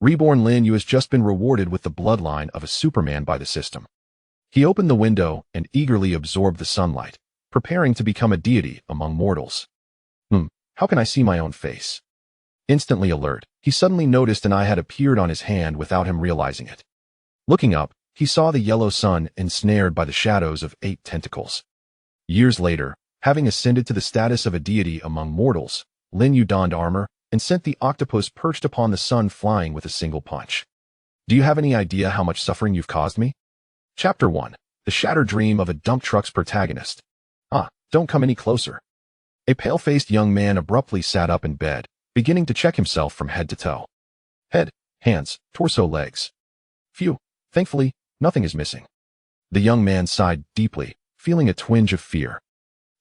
Reborn Lin Yu has just been rewarded with the bloodline of a Superman by the system. He opened the window and eagerly absorbed the sunlight, preparing to become a deity among mortals. How can I see my own face? Instantly alert, he suddenly noticed an eye had appeared on his hand without him realizing it. Looking up, he saw the yellow sun ensnared by the shadows of 8 tentacles. Years later, having ascended to the status of a deity among mortals, Lin Yu donned armor and sent the octopus perched upon the sun flying with a single punch. Do you have any idea how much suffering you've caused me? Chapter 1. The Shattered Dream of a Dump Truck's Protagonist. Don't come any closer. A pale-faced young man abruptly sat up in bed, beginning to check himself from head to toe. Head, hands, torso, legs. Phew, thankfully, nothing is missing. The young man sighed deeply, feeling a twinge of fear.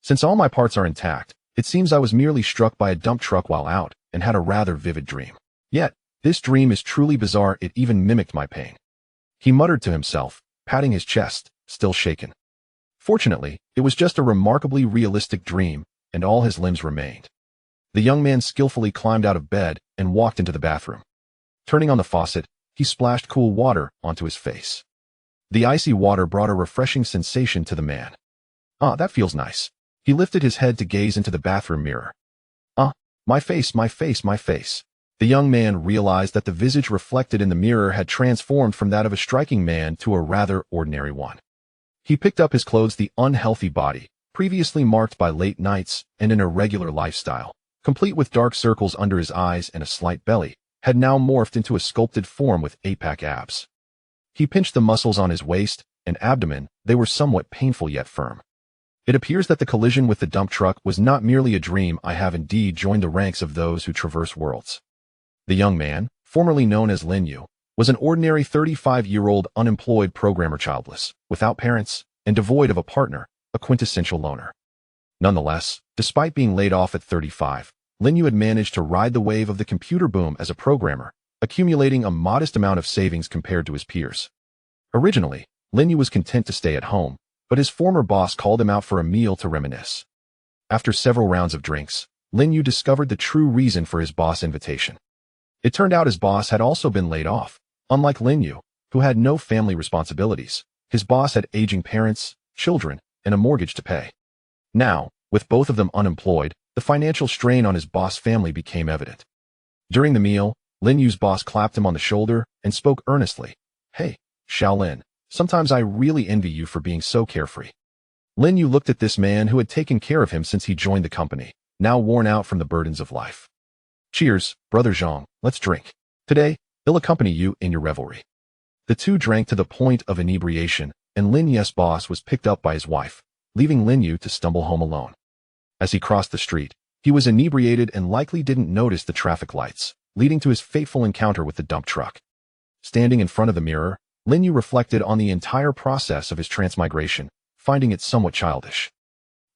Since all my parts are intact, it seems I was merely struck by a dump truck while out and had a rather vivid dream. Yet, this dream is truly bizarre, it even mimicked my pain. He muttered to himself, patting his chest, still shaken. Fortunately, it was just a remarkably realistic dream, and all his limbs remained. The young man skillfully climbed out of bed and walked into the bathroom. Turning on the faucet, he splashed cool water onto his face. The icy water brought a refreshing sensation to the man. That feels nice. He lifted his head to gaze into the bathroom mirror. My face, my face, my face. The young man realized that the visage reflected in the mirror had transformed from that of a striking man to a rather ordinary one. He picked up his clothes. The unhealthy body, previously marked by late nights and an irregular lifestyle, complete with dark circles under his eyes and a slight belly, had now morphed into a sculpted form with 8-pack abs. He pinched the muscles on his waist and abdomen. They were somewhat painful yet firm. It appears that the collision with the dump truck was not merely a dream. I have indeed joined the ranks of those who traverse worlds. The young man, formerly known as Lin Yu, was an ordinary 35-year-old unemployed programmer, childless, without parents, and devoid of a partner, a quintessential loner. Nonetheless, despite being laid off at 35, Lin Yu had managed to ride the wave of the computer boom as a programmer, accumulating a modest amount of savings compared to his peers. Originally, Lin Yu was content to stay at home, but his former boss called him out for a meal to reminisce. After several rounds of drinks, Lin Yu discovered the true reason for his boss' invitation. It turned out his boss had also been laid off. Unlike Lin Yu, who had no family responsibilities, his boss had aging parents, children, and a mortgage to pay. Now, with both of them unemployed, the financial strain on his boss' family became evident. During the meal, Lin Yu's boss clapped him on the shoulder and spoke earnestly. Hey, Shaolin, sometimes I really envy you for being so carefree. Lin Yu looked at this man who had taken care of him since he joined the company, now worn out from the burdens of life. Cheers, brother Zhang, let's drink. Today, he'll accompany you in your revelry. The two drank to the point of inebriation, and Lin Yu's boss was picked up by his wife, leaving Lin Yu to stumble home alone. As he crossed the street, he was inebriated and likely didn't notice the traffic lights, leading to his fateful encounter with the dump truck. Standing in front of the mirror, Lin Yu reflected on the entire process of his transmigration, finding it somewhat childish.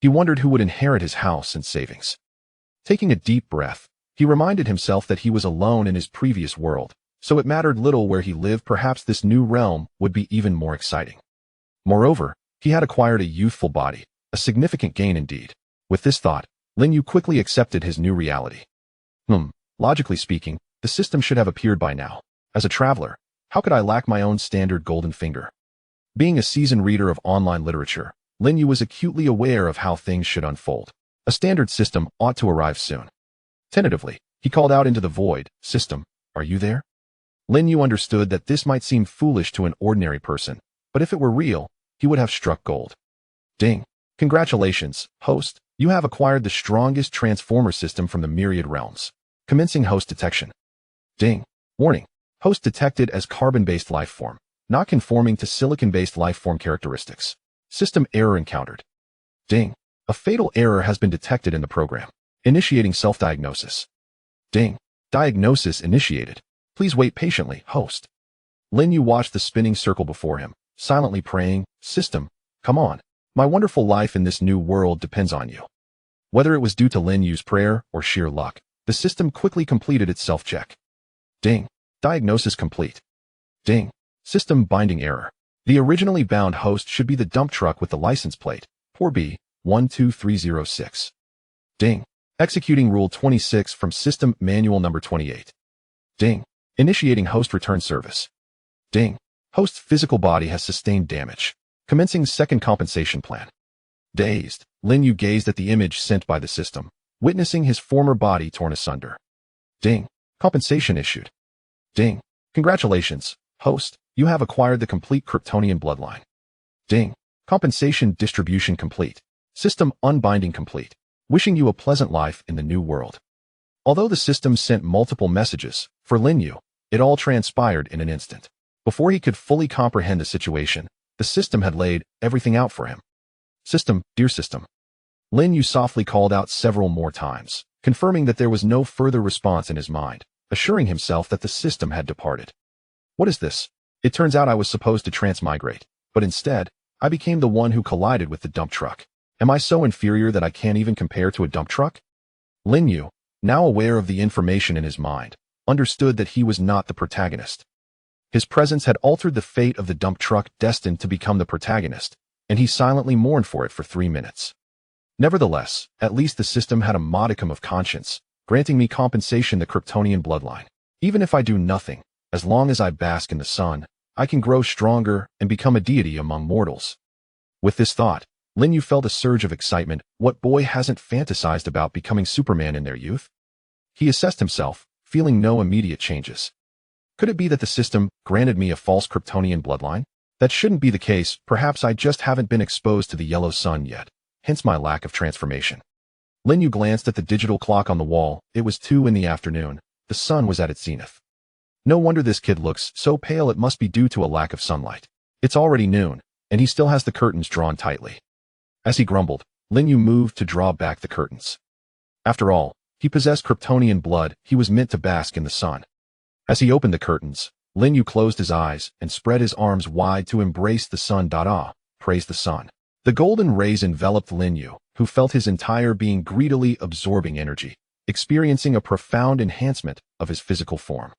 He wondered who would inherit his house and savings. Taking a deep breath, he reminded himself that he was alone in his previous world, so it mattered little where he lived. Perhaps this new realm would be even more exciting. Moreover, he had acquired a youthful body, a significant gain indeed. With this thought, Lin Yu quickly accepted his new reality. Logically speaking, the system should have appeared by now. As a traveler, how could I lack my own standard golden finger? Being a seasoned reader of online literature, Lin Yu was acutely aware of how things should unfold. A standard system ought to arrive soon. Tentatively, he called out into the void, "System, are you there?" Lin Yu understood that this might seem foolish to an ordinary person, but if it were real, he would have struck gold. Ding. Congratulations, host. You have acquired the strongest transformer system from the myriad realms. Commencing host detection. Ding. Warning. Host detected as carbon-based lifeform, not conforming to silicon-based lifeform characteristics. System error encountered. Ding. A fatal error has been detected in the program. Initiating self-diagnosis. Ding. Diagnosis initiated. Please wait patiently, host. Lin Yu watched the spinning circle before him, silently praying, "System, come on. My wonderful life in this new world depends on you." Whether it was due to Lin Yu's prayer or sheer luck, the system quickly completed its self-check. Ding. Diagnosis complete. Ding. System binding error. The originally bound host should be the dump truck with the license plate, Poor B, 12306. Ding. Executing Rule 26 from System Manual Number 28. Ding. Initiating host return service. Ding. Host's physical body has sustained damage. Commencing second compensation plan. Dazed, Lin Yu gazed at the image sent by the system, witnessing his former body torn asunder. Ding. Compensation issued. Ding. Congratulations, host. You have acquired the complete Kryptonian bloodline. Ding. Compensation distribution complete. System unbinding complete. Wishing you a pleasant life in the new world. Although the system sent multiple messages, for Lin Yu, it all transpired in an instant. Before he could fully comprehend the situation, the system had laid everything out for him. System, dear system. Lin Yu softly called out several more times, confirming that there was no further response in his mind, assuring himself that the system had departed. What is this? It turns out I was supposed to transmigrate, but instead, I became the one who collided with the dump truck. Am I so inferior that I can't even compare to a dump truck? Lin Yu, now aware of the information in his mind, understood that he was not the protagonist. His presence had altered the fate of the dump truck destined to become the protagonist, and he silently mourned for it for 3 minutes. Nevertheless, at least the system had a modicum of conscience, granting me compensation the Kryptonian bloodline. Even if I do nothing, as long as I bask in the sun, I can grow stronger and become a deity among mortals. With this thought, Lin Yu felt a surge of excitement. What boy hasn't fantasized about becoming Superman in their youth? He assessed himself, feeling no immediate changes. Could it be that the system granted me a false Kryptonian bloodline? That shouldn't be the case. Perhaps I just haven't been exposed to the yellow sun yet, hence my lack of transformation. Lin Yu glanced at the digital clock on the wall. It was 2 in the afternoon. The sun was at its zenith. No wonder this kid looks so pale. It must be due to a lack of sunlight. It's already noon, and he still has the curtains drawn tightly. As he grumbled, Lin Yu moved to draw back the curtains. After all, he possessed Kryptonian blood. He was meant to bask in the sun. As he opened the curtains, Lin Yu closed his eyes and spread his arms wide to embrace the sun. Praise the sun. The golden rays enveloped Lin Yu, who felt his entire being greedily absorbing energy, experiencing a profound enhancement of his physical form.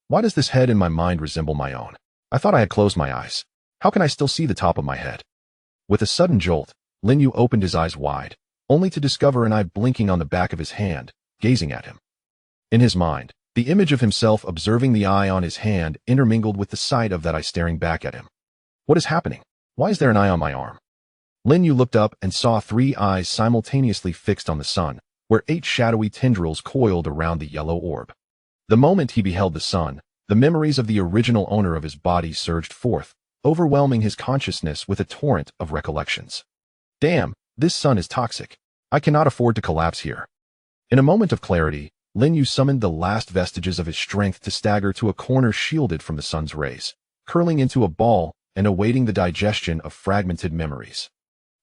Why does this head in my mind resemble my own? I thought I had closed my eyes. How can I still see the top of my head? With a sudden jolt, Lin Yu opened his eyes wide, only to discover an eye blinking on the back of his hand, gazing at him. In his mind, the image of himself observing the eye on his hand intermingled with the sight of that eye staring back at him. What is happening? Why is there an eye on my arm? Lin Yu looked up and saw 3 eyes simultaneously fixed on the sun, where 8 shadowy tendrils coiled around the yellow orb. The moment he beheld the sun, the memories of the original owner of his body surged forth, overwhelming his consciousness with a torrent of recollections. Damn, this sun is toxic. I cannot afford to collapse here. In a moment of clarity, Lin Yu summoned the last vestiges of his strength to stagger to a corner shielded from the sun's rays, curling into a ball and awaiting the digestion of fragmented memories.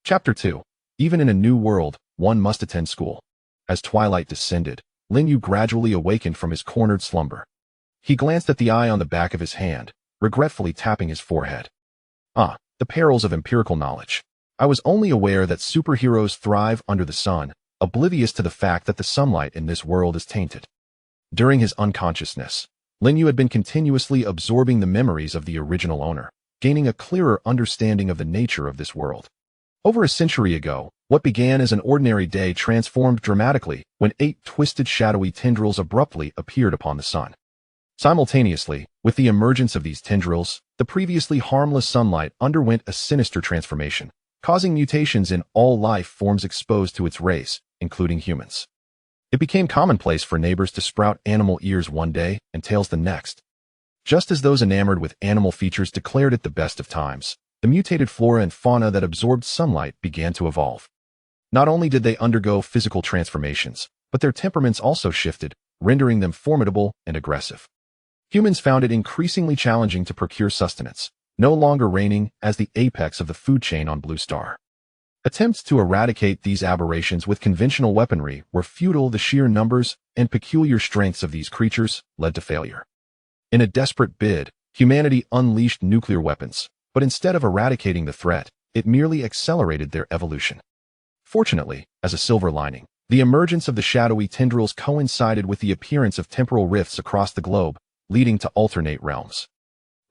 Chapter 2. Even in a new world, one must attend school. As twilight descended, Lin Yu gradually awakened from his cornered slumber. He glanced at the eye on the back of his hand, regretfully tapping his forehead. The perils of empirical knowledge. I was only aware that superheroes thrive under the sun, oblivious to the fact that the sunlight in this world is tainted. During his unconsciousness, Lin Yu had been continuously absorbing the memories of the original owner, gaining a clearer understanding of the nature of this world. Over a century ago, what began as an ordinary day transformed dramatically when 8 twisted shadowy tendrils abruptly appeared upon the sun. Simultaneously, with the emergence of these tendrils, the previously harmless sunlight underwent a sinister transformation, causing mutations in all life forms exposed to its rays, including humans. It became commonplace for neighbors to sprout animal ears one day and tails the next. Just as those enamored with animal features declared it the best of times, the mutated flora and fauna that absorbed sunlight began to evolve. Not only did they undergo physical transformations, but their temperaments also shifted, rendering them formidable and aggressive. Humans found it increasingly challenging to procure sustenance, no longer reigning as the apex of the food chain on Blue Star. Attempts to eradicate these aberrations with conventional weaponry were futile. The sheer numbers and peculiar strengths of these creatures led to failure. In a desperate bid, humanity unleashed nuclear weapons, but instead of eradicating the threat, it merely accelerated their evolution. Fortunately, as a silver lining, the emergence of the shadowy tendrils coincided with the appearance of temporal rifts across the globe, leading to alternate realms.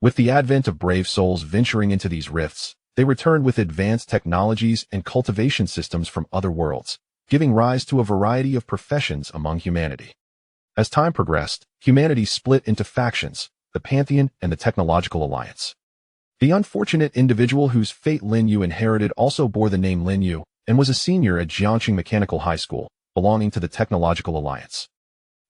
With the advent of brave souls venturing into these rifts, they returned with advanced technologies and cultivation systems from other worlds, giving rise to a variety of professions among humanity. As time progressed, humanity split into factions, the Pantheon and the Technological Alliance. The unfortunate individual whose fate Lin Yu inherited also bore the name Lin Yu and was a senior at Jiangxing Mechanical High School, belonging to the Technological Alliance.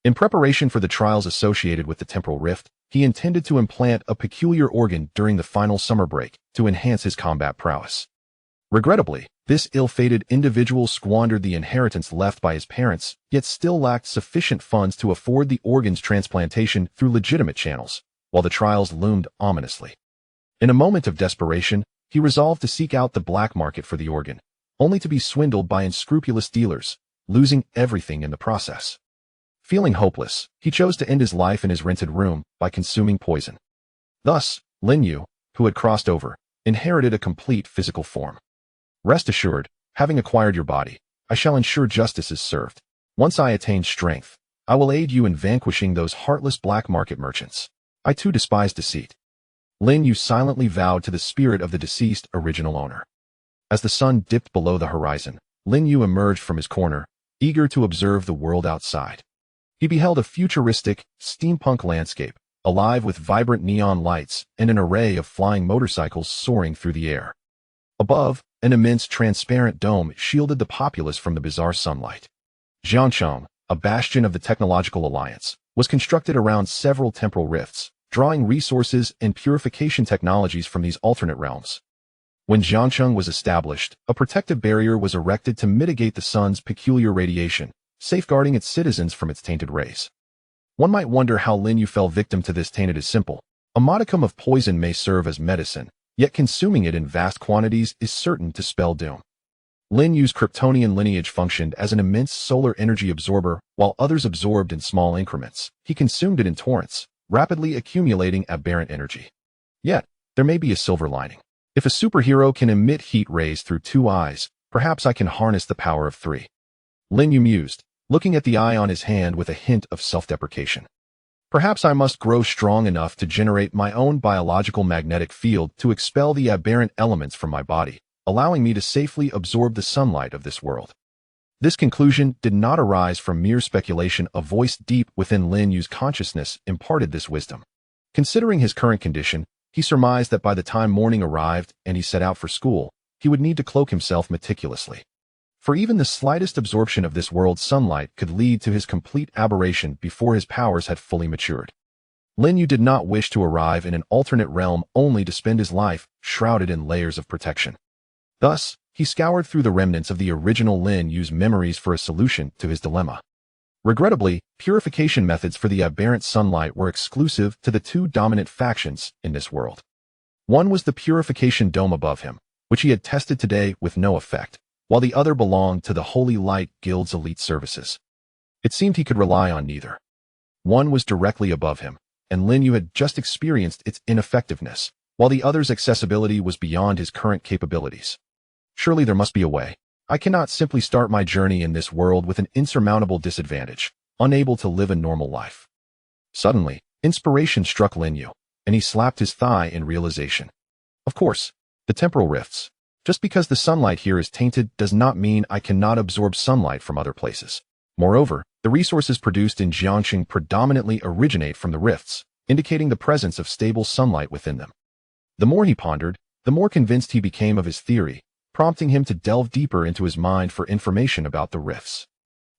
In preparation for the trials associated with the temporal rift, he intended to implant a peculiar organ during the final summer break to enhance his combat prowess. Regrettably, this ill-fated individual squandered the inheritance left by his parents, yet still lacked sufficient funds to afford the organ's transplantation through legitimate channels, while the trials loomed ominously. In a moment of desperation, he resolved to seek out the black market for the organ, only to be swindled by unscrupulous dealers, losing everything in the process. Feeling hopeless, he chose to end his life in his rented room by consuming poison. Thus, Lin Yu, who had crossed over, inherited a complete physical form. Rest assured, having acquired your body, I shall ensure justice is served. Once I attain strength, I will aid you in vanquishing those heartless black market merchants. I too despise deceit. Lin Yu silently vowed to the spirit of the deceased original owner. As the sun dipped below the horizon, Lin Yu emerged from his corner, eager to observe the world outside. He beheld a futuristic, steampunk landscape, alive with vibrant neon lights and an array of flying motorcycles soaring through the air. Above, an immense transparent dome shielded the populace from the bizarre sunlight. Jiangxing, a bastion of the Technological Alliance, was constructed around several temporal rifts, drawing resources and purification technologies from these alternate realms. When Jiangxing was established, a protective barrier was erected to mitigate the sun's peculiar radiation, safeguarding its citizens from its tainted rays. One might wonder how Lin Yu fell victim to this taint. It is simple. A modicum of poison may serve as medicine, yet consuming it in vast quantities is certain to spell doom. Lin Yu's Kryptonian lineage functioned as an immense solar energy absorber, while others absorbed in small increments. He consumed it in torrents, rapidly accumulating aberrant energy. Yet, there may be a silver lining. If a superhero can emit heat rays through 2 eyes, perhaps I can harness the power of 3. Lin Yu mused, looking at the eye on his hand with a hint of self-deprecation. Perhaps I must grow strong enough to generate my own biological magnetic field to expel the aberrant elements from my body, allowing me to safely absorb the sunlight of this world. This conclusion did not arise from mere speculation. A voice deep within Lin Yu's consciousness imparted this wisdom. Considering his current condition, he surmised that by the time morning arrived and he set out for school, he would need to cloak himself meticulously. For even the slightest absorption of this world's sunlight could lead to his complete aberration before his powers had fully matured. Lin Yu did not wish to arrive in an alternate realm only to spend his life shrouded in layers of protection. Thus, he scoured through the remnants of the original Lin Yu's memories for a solution to his dilemma. Regrettably, purification methods for the aberrant sunlight were exclusive to the 2 dominant factions in this world. One was the purification dome above him, which he had tested today with no effect, while the other belonged to the Holy Light Guild's elite services. It seemed he could rely on neither. One was directly above him, and Lin Yu had just experienced its ineffectiveness, while the other's accessibility was beyond his current capabilities. Surely there must be a way. I cannot simply start my journey in this world with an insurmountable disadvantage, unable to live a normal life. Suddenly, inspiration struck Lin Yu, and he slapped his thigh in realization. Of course, the temporal rifts. Just because the sunlight here is tainted does not mean I cannot absorb sunlight from other places. Moreover, the resources produced in Jiangxing predominantly originate from the rifts, indicating the presence of stable sunlight within them. The more he pondered, the more convinced he became of his theory, prompting him to delve deeper into his mind for information about the rifts.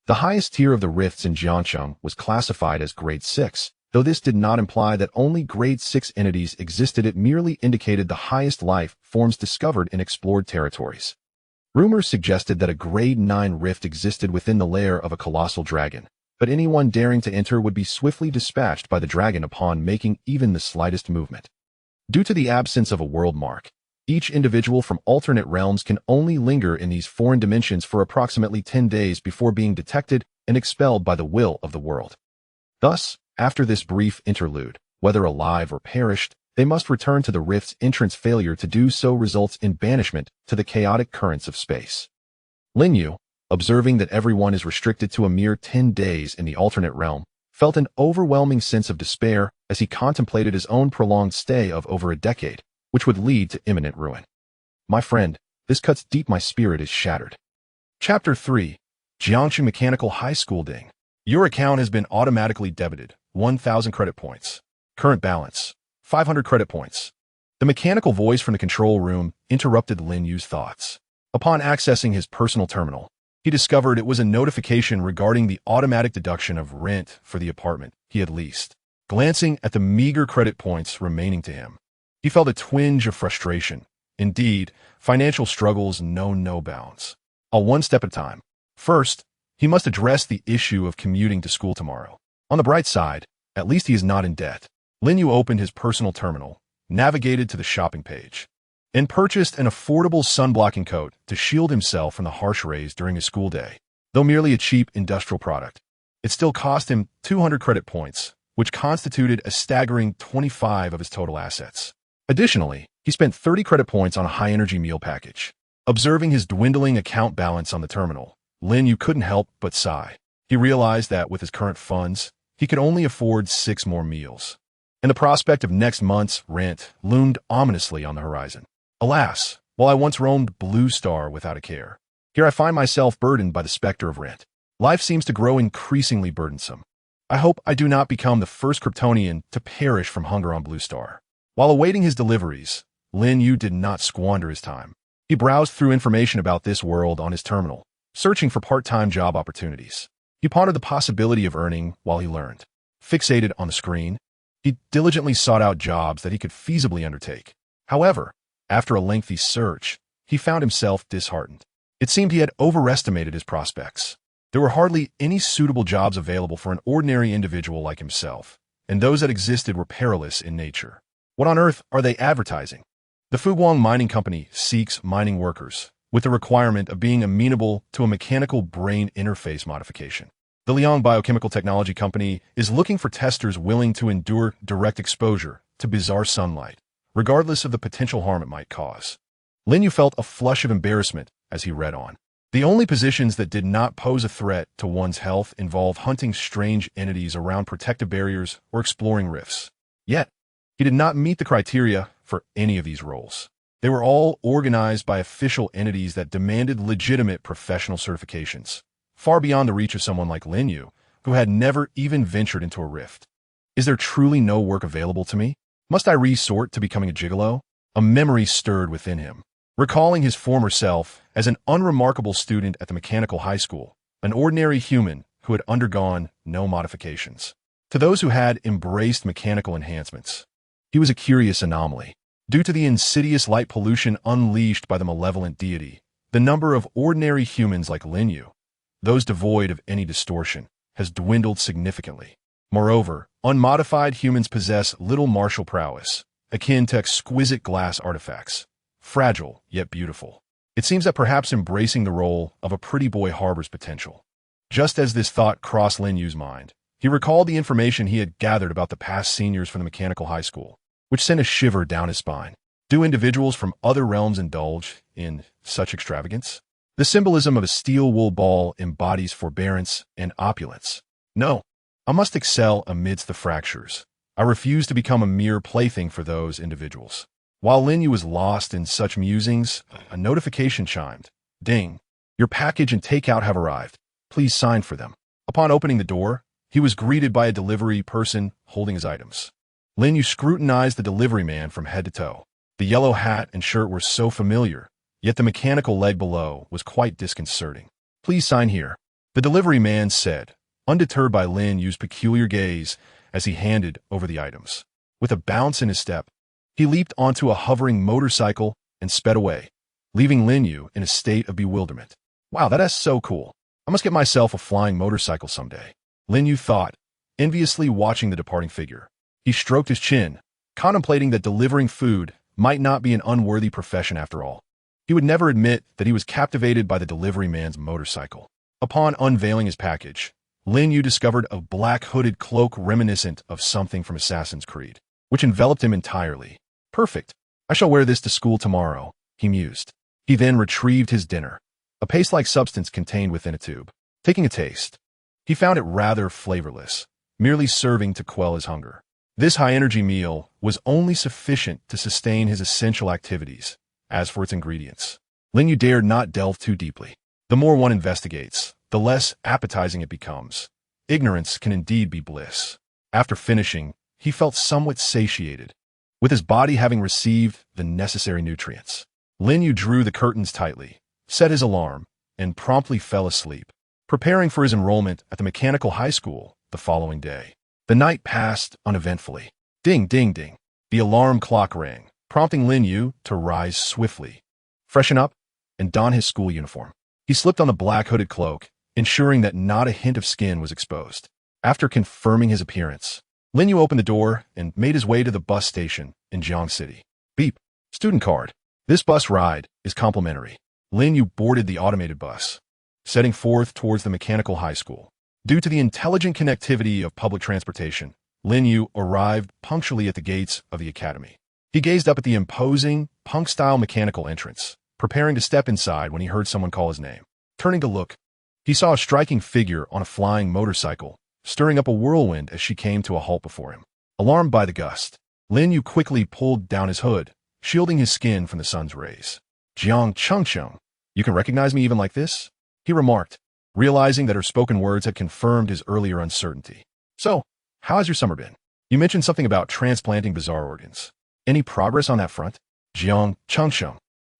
The highest tier of the rifts in Jiangxing was classified as Grade 6, though this did not imply that only Grade 6 entities existed. It merely indicated the highest life forms discovered in explored territories. Rumors suggested that a Grade 9 rift existed within the lair of a colossal dragon, but anyone daring to enter would be swiftly dispatched by the dragon upon making even the slightest movement. Due to the absence of a world mark, each individual from alternate realms can only linger in these foreign dimensions for approximately 10 days before being detected and expelled by the will of the world. Thus, after this brief interlude, whether alive or perished, they must return to the rift's entrance. Failure to do so results in banishment to the chaotic currents of space. Lin Yu, observing that everyone is restricted to a mere 10 days in the alternate realm, felt an overwhelming sense of despair as he contemplated his own prolonged stay of over a decade, which would lead to imminent ruin. My friend, this cuts deep. My spirit is shattered. Chapter 3. Jiangxing Mechanical High School Ding. Your account has been automatically debited. 1,000 credit points. Current balance. 500 credit points. The mechanical voice from the control room interrupted Lin Yu's thoughts. Upon accessing his personal terminal, he discovered it was a notification regarding the automatic deduction of rent for the apartment he had leased. Glancing at the meager credit points remaining to him, he felt a twinge of frustration. Indeed, financial struggles know no bounds. One step at a time. First, he must address the issue of commuting to school tomorrow. On the bright side, at least he is not in debt. Lin Yu opened his personal terminal, navigated to the shopping page, and purchased an affordable sun-blocking coat to shield himself from the harsh rays during his school day. Though merely a cheap industrial product, it still cost him 200 credit points, which constituted a staggering 25 of his total assets. Additionally, he spent 30 credit points on a high-energy meal package. Observing his dwindling account balance on the terminal, Lin Yu couldn't help but sigh. He realized that with his current funds, he could only afford 6 more meals, and the prospect of next month's rent loomed ominously on the horizon. Alas, while I once roamed Blue Star without a care, here I find myself burdened by the specter of rent. Life seems to grow increasingly burdensome. I hope I do not become the first Kryptonian to perish from hunger on Blue Star. While awaiting his deliveries, Lin Yu did not squander his time. He browsed through information about this world on his terminal, searching for part-time job opportunities. He pondered the possibility of earning while he learned. Fixated on the screen, he diligently sought out jobs that he could feasibly undertake. However, after a lengthy search, he found himself disheartened. It seemed he had overestimated his prospects. There were hardly any suitable jobs available for an ordinary individual like himself, and those that existed were perilous in nature. What on earth are they advertising? The Fuguang Mining Company seeks mining workers, with the requirement of being amenable to a mechanical brain interface modification. The Liang Biochemical Technology Company is looking for testers willing to endure direct exposure to bizarre sunlight, regardless of the potential harm it might cause. Lin Yu felt a flush of embarrassment as he read on. The only positions that did not pose a threat to one's health involved hunting strange entities around protective barriers or exploring rifts. Yet, he did not meet the criteria for any of these roles. They were all organized by official entities that demanded legitimate professional certifications, far beyond the reach of someone like Lin Yu, who had never even ventured into a rift. Is there truly no work available to me? Must I resort to becoming a gigolo? A memory stirred within him, recalling his former self as an unremarkable student at the mechanical high school, an ordinary human who had undergone no modifications. To those who had embraced mechanical enhancements, he was a curious anomaly. Due to the insidious light pollution unleashed by the malevolent deity, the number of ordinary humans like Lin Yu, those devoid of any distortion, has dwindled significantly. Moreover, unmodified humans possess little martial prowess, akin to exquisite glass artifacts, fragile yet beautiful. It seems that perhaps embracing the role of a pretty boy harbors potential. Just as this thought crossed Lin Yu's mind, he recalled the information he had gathered about the past seniors from the mechanical high school, which sent a shiver down his spine. Do individuals from other realms indulge in such extravagance? The symbolism of a steel wool ball embodies forbearance and opulence. No, I must excel amidst the fractures. I refuse to become a mere plaything for those individuals. While Lin Yu was lost in such musings, a notification chimed. Ding. Your package and takeout have arrived. Please sign for them. Upon opening the door, he was greeted by a delivery person holding his items. Lin Yu scrutinized the delivery man from head to toe. The yellow hat and shirt were so familiar, yet the mechanical leg below was quite disconcerting. Please sign here, the delivery man said, undeterred by Lin Yu's peculiar gaze as he handed over the items. With a bounce in his step, he leaped onto a hovering motorcycle and sped away, leaving Lin Yu in a state of bewilderment. Wow, that is so cool. I must get myself a flying motorcycle someday, Lin Yu thought, enviously watching the departing figure. He stroked his chin, contemplating that delivering food might not be an unworthy profession after all. He would never admit that he was captivated by the delivery man's motorcycle. Upon unveiling his package, Lin Yu discovered a black hooded cloak reminiscent of something from Assassin's Creed, which enveloped him entirely. Perfect. I shall wear this to school tomorrow, he mused. He then retrieved his dinner, a paste-like substance contained within a tube. Taking a taste, he found it rather flavorless, merely serving to quell his hunger. This high-energy meal was only sufficient to sustain his essential activities. As for its ingredients, Lin Yu dared not delve too deeply. The more one investigates, the less appetizing it becomes. ignorance can indeed be bliss. After finishing, he felt somewhat satiated, with his body having received the necessary nutrients. Lin Yu drew the curtains tightly, set his alarm, and promptly fell asleep, preparing for his enrollment at the mechanical high school the following day. The night passed uneventfully. Ding, ding, ding. The alarm clock rang, prompting Lin Yu to rise swiftly, freshen up, and don his school uniform. He slipped on the black hooded cloak, ensuring that not a hint of skin was exposed. After confirming his appearance, Lin Yu opened the door and made his way to the bus station in Jiang City. Beep. Student card. This bus ride is complimentary. Lin Yu boarded the automated bus, setting forth towards the mechanical high school. Due to the intelligent connectivity of public transportation, Lin Yu arrived punctually at the gates of the academy. He gazed up at the imposing, punk-style mechanical entrance, preparing to step inside when he heard someone call his name. Turning to look, he saw a striking figure on a flying motorcycle, stirring up a whirlwind as she came to a halt before him. Alarmed by the gust, Lin Yu quickly pulled down his hood, shielding his skin from the sun's rays. "Jiang Chengcheng, you can recognize me even like this?" he remarked, realizing that her spoken words had confirmed his earlier uncertainty. "So, how has your summer been? You mentioned something about transplanting bizarre organs. Any progress on that front?" Jiang Chengcheng,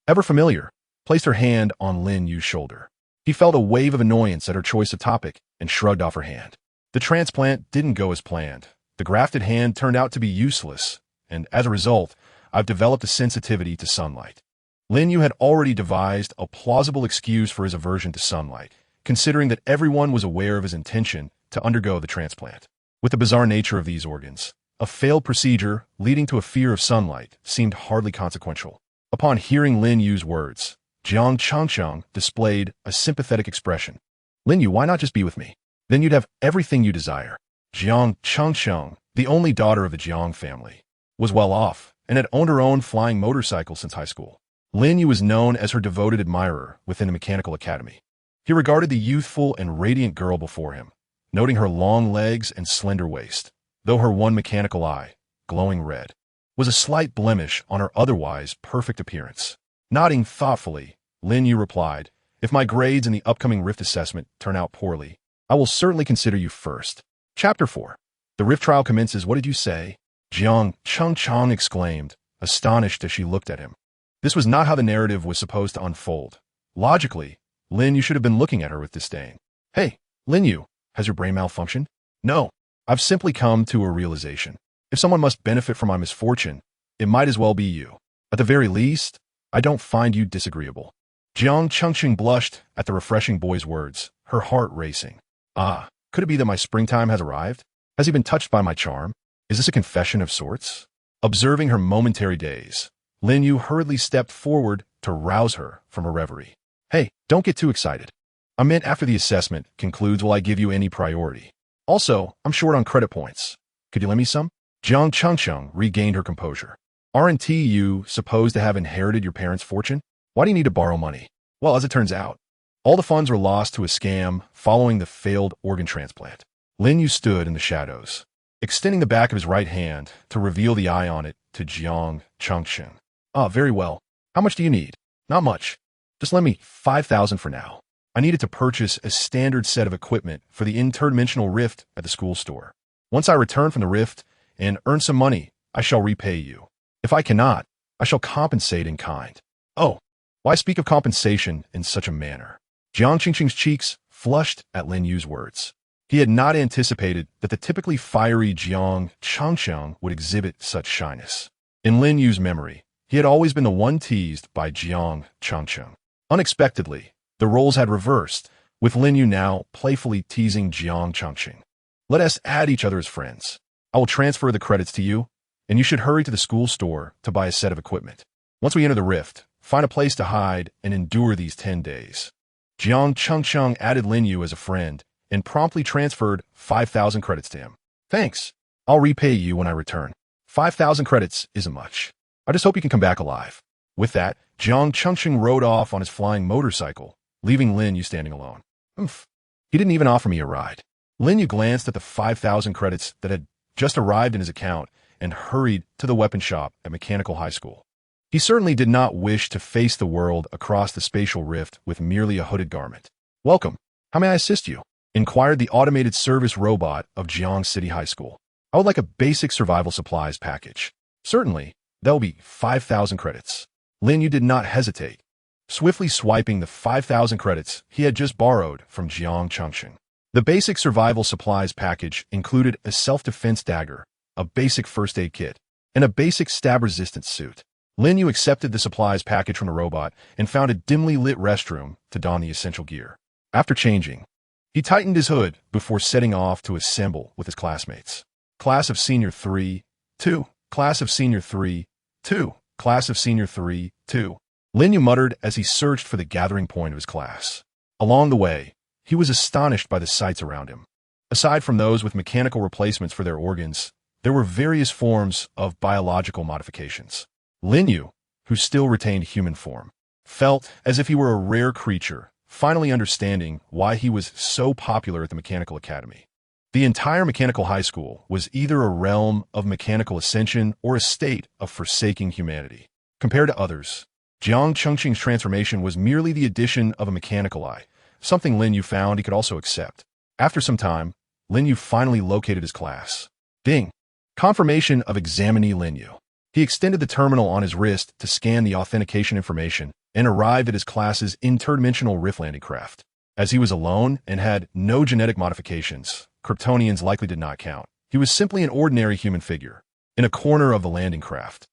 ever familiar, placed her hand on Lin Yu's shoulder. He felt a wave of annoyance at her choice of topic and shrugged off her hand. The transplant didn't go as planned. The grafted hand turned out to be useless, and as a result, I've developed a sensitivity to sunlight. Lin Yu had already devised a plausible excuse for his aversion to sunlight, considering that everyone was aware of his intention to undergo the transplant. With the bizarre nature of these organs, a failed procedure leading to a fear of sunlight seemed hardly consequential. Upon hearing Lin Yu's words, Jiang Chengcheng displayed a sympathetic expression. "Lin Yu, why not just be with me? Then you'd have everything you desire." Jiang Chengcheng, the only daughter of the Jiang family, was well off and had owned her own flying motorcycle since high school. Lin Yu was known as her devoted admirer within the mechanical academy. He regarded the youthful and radiant girl before him, noting her long legs and slender waist, though her one mechanical eye, glowing red, was a slight blemish on her otherwise perfect appearance. Nodding thoughtfully, Lin Yu replied, "If my grades in the upcoming Rift assessment turn out poorly, I will certainly consider you first." Chapter 4. The Rift trial commences. "What did you say?" Jiang Chengcheng exclaimed, astonished as she looked at him. This was not how the narrative was supposed to unfold. Logically, Lin Yu should have been looking at her with disdain. "Hey, Lin Yu, has your brain malfunctioned?" "No, I've simply come to a realization. If someone must benefit from my misfortune, it might as well be you. At the very least, I don't find you disagreeable." Jiang Chengcheng blushed at the refreshing boy's words, her heart racing. "Ah, could it be that my springtime has arrived? Has he been touched by my charm? Is this a confession of sorts?" Observing her momentary daze, Lin Yu hurriedly stepped forward to rouse her from her reverie. "Hey, don't get too excited. I meant after the assessment concludes will I give you any priority. Also, I'm short on credit points. Could you lend me some?" Jiang Chengcheng regained her composure. "Aren't you supposed to have inherited your parents' fortune? Why do you need to borrow money?" "Well, as it turns out, all the funds were lost to a scam following the failed organ transplant." Lin Yu stood in the shadows, extending the back of his right hand to reveal the eye on it to Jiang Chengcheng. "Ah, very well. How much do you need?" "Not much. Just lend me 5,000 for now. I needed to purchase a standard set of equipment for the interdimensional rift at the school store. Once I return from the rift and earn some money, I shall repay you. If I cannot, I shall compensate in kind." "Oh, why speak of compensation in such a manner?" Jiang Chengcheng's cheeks flushed at Lin Yu's words. He had not anticipated that the typically fiery Jiang Chengcheng would exhibit such shyness. In Lin Yu's memory, he had always been the one teased by Jiang Chengcheng. Unexpectedly, the roles had reversed, with Lin Yu now playfully teasing Jiang Chengcheng. "Let us add each other as friends. I will transfer the credits to you, and you should hurry to the school store to buy a set of equipment. Once we enter the rift, find a place to hide and endure these 10 days. Jiang Chengcheng added Lin Yu as a friend and promptly transferred 5,000 credits to him. "Thanks. I'll repay you when I return. 5,000 credits isn't much. I just hope you can come back alive." With that, Jiang Chengcheng rode off on his flying motorcycle, leaving Lin Yu standing alone. "Oomph. He didn't even offer me a ride." Lin Yu glanced at the 5,000 credits that had just arrived in his account and hurried to the weapon shop at Mechanical High School. He certainly did not wish to face the world across the spatial rift with merely a hooded garment. "Welcome. How may I assist you?" inquired the automated service robot of Jiang City High School. I would like a basic survival supplies package. Certainly, that will be 5,000 credits. Lin Yu did not hesitate, swiftly swiping the 5,000 credits he had just borrowed from Jiang Chengxing. The basic survival supplies package included a self-defense dagger, a basic first aid kit, and a basic stab-resistance suit. Lin Yu accepted the supplies package from the robot and found a dimly lit restroom to don the essential gear. After changing, he tightened his hood before setting off to assemble with his classmates. Class of Senior 3, 2. Class of Senior 3, 2. Class of Senior 3, 2. Lin Yu muttered as he searched for the gathering point of his class. Along the way, he was astonished by the sights around him. Aside from those with mechanical replacements for their organs, there were various forms of biological modifications. Lin Yu, who still retained human form, felt as if he were a rare creature, finally understanding why he was so popular at the Mechanical Academy. The entire Mechanical High School was either a realm of mechanical ascension or a state of forsaking humanity. Compared to others, Jiang Chengxing's transformation was merely the addition of a mechanical eye, something Lin Yu found he could also accept. After some time, Lin Yu finally located his class. Ding! Confirmation of examinee Lin Yu. He extended the terminal on his wrist to scan the authentication information and arrived at his class's interdimensional rift landing craft. As he was alone and had no genetic modifications, Kryptonians likely did not count. He was simply an ordinary human figure. In a corner of the landing craft,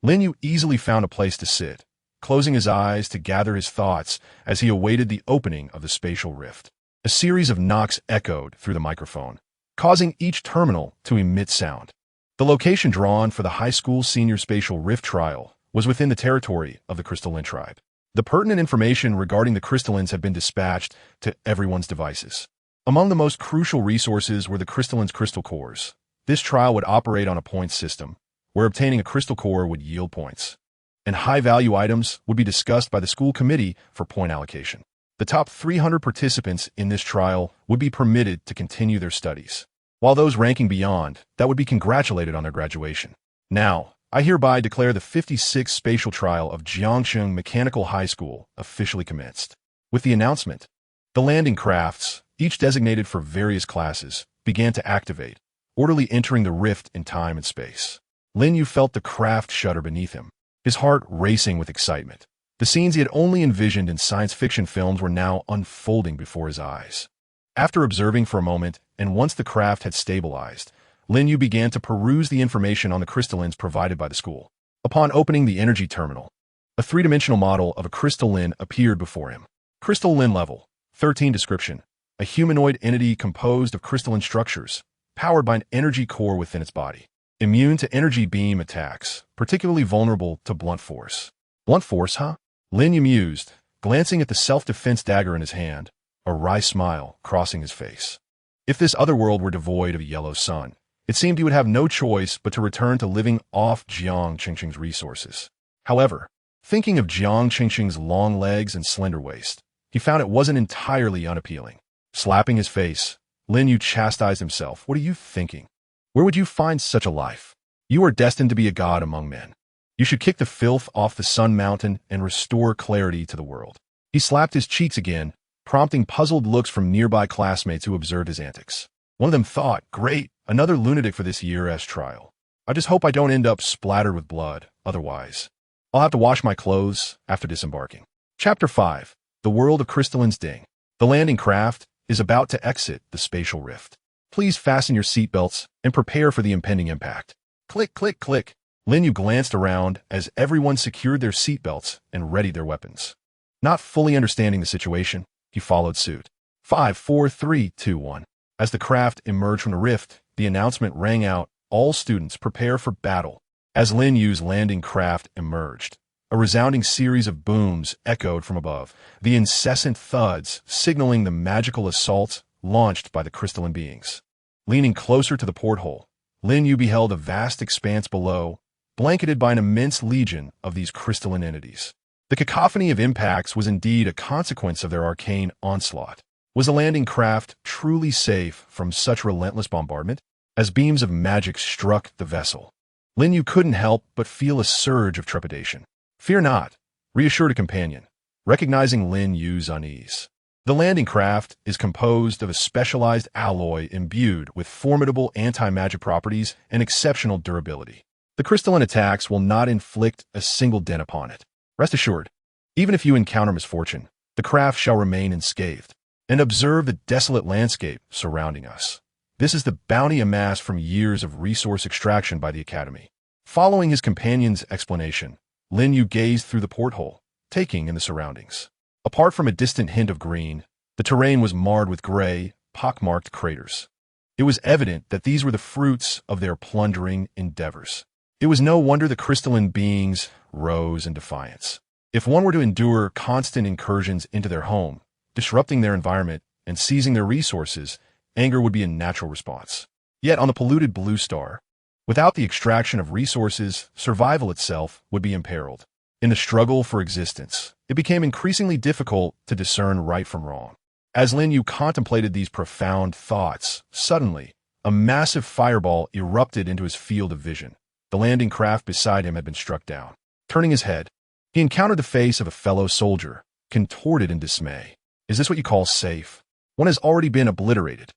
Lin Yu easily found a place to sit, closing his eyes to gather his thoughts as he awaited the opening of the spatial rift. A series of knocks echoed through the microphone, causing each terminal to emit sound. The location drawn for the high school senior spatial rift trial was within the territory of the Crystalline tribe. The pertinent information regarding the Crystallines had been dispatched to everyone's devices. Among the most crucial resources were the Crystallines' crystal cores. This trial would operate on a points system, where obtaining a crystal core would yield points, and high-value items would be discussed by the school committee for point allocation. The top 300 participants in this trial would be permitted to continue their studies, while those ranking beyond that would be congratulated on their graduation. Now, I hereby declare the 56th spatial trial of Jiangsheng Mechanical High School officially commenced. With the announcement, the landing crafts, each designated for various classes, began to activate, orderly entering the rift in time and space. Lin Yu felt the craft shudder beneath him, his heart racing with excitement. The scenes he had only envisioned in science fiction films were now unfolding before his eyes. After observing for a moment, and once the craft had stabilized, Lin Yu began to peruse the information on the crystallines provided by the school. Upon opening the energy terminal, a three-dimensional model of a crystalline appeared before him. Crystalline level, 13 description, a humanoid entity composed of crystalline structures, powered by an energy core within its body. Immune to energy beam attacks, particularly vulnerable to blunt force. Blunt force, huh? Lin Yu mused, glancing at the self-defense dagger in his hand, a wry smile crossing his face. If this other world were devoid of a yellow sun, it seemed he would have no choice but to return to living off Jiang Chengxing's resources. However, thinking of Jiang Chengxing's long legs and slender waist, he found it wasn't entirely unappealing. Slapping his face, Lin Yu chastised himself. What are you thinking? Where would you find such a life? You are destined to be a god among men. You should kick the filth off the Sun Mountain and restore clarity to the world. He slapped his cheeks again, prompting puzzled looks from nearby classmates who observed his antics. One of them thought, great, another lunatic for this year's trial. I just hope I don't end up splattered with blood, otherwise I'll have to wash my clothes after disembarking. Chapter 5. The World of Crystallines. Ding. The landing craft is about to exit the spatial rift. Please fasten your seatbelts and prepare for the impending impact. Click, click, click. Lin Yu glanced around as everyone secured their seatbelts and readied their weapons. Not fully understanding the situation, he followed suit. 5, 4, 3, 2, 1. As the craft emerged from the rift, the announcement rang out, all students prepare for battle. As Lin Yu's landing craft emerged, a resounding series of booms echoed from above, the incessant thuds signaling the magical assaults launched by the crystalline beings. Leaning closer to the porthole, Lin Yu beheld a vast expanse below, blanketed by an immense legion of these crystalline entities. The cacophony of impacts was indeed a consequence of their arcane onslaught. Was the landing craft truly safe from such relentless bombardment? As beams of magic struck the vessel, Lin Yu couldn't help but feel a surge of trepidation. Fear not, reassured a companion, recognizing Lin Yu's unease. The landing craft is composed of a specialized alloy imbued with formidable anti-magic properties and exceptional durability. The crystalline attacks will not inflict a single dent upon it. Rest assured, even if you encounter misfortune, the craft shall remain unscathed. And observe the desolate landscape surrounding us. This is the bounty amassed from years of resource extraction by the Academy. Following his companion's explanation, Lin Yu gazed through the porthole, taking in the surroundings. Apart from a distant hint of green, the terrain was marred with gray, pockmarked craters. It was evident that these were the fruits of their plundering endeavors. It was no wonder the crystalline beings rose in defiance. If one were to endure constant incursions into their home, disrupting their environment and seizing their resources, anger would be a natural response. Yet on the polluted blue star, without the extraction of resources, survival itself would be imperiled. In the struggle for existence, it became increasingly difficult to discern right from wrong. As Lin Yu contemplated these profound thoughts, suddenly, a massive fireball erupted into his field of vision. The landing craft beside him had been struck down. Turning his head, he encountered the face of a fellow soldier, contorted in dismay. Is this what you call safe? One has already been obliterated.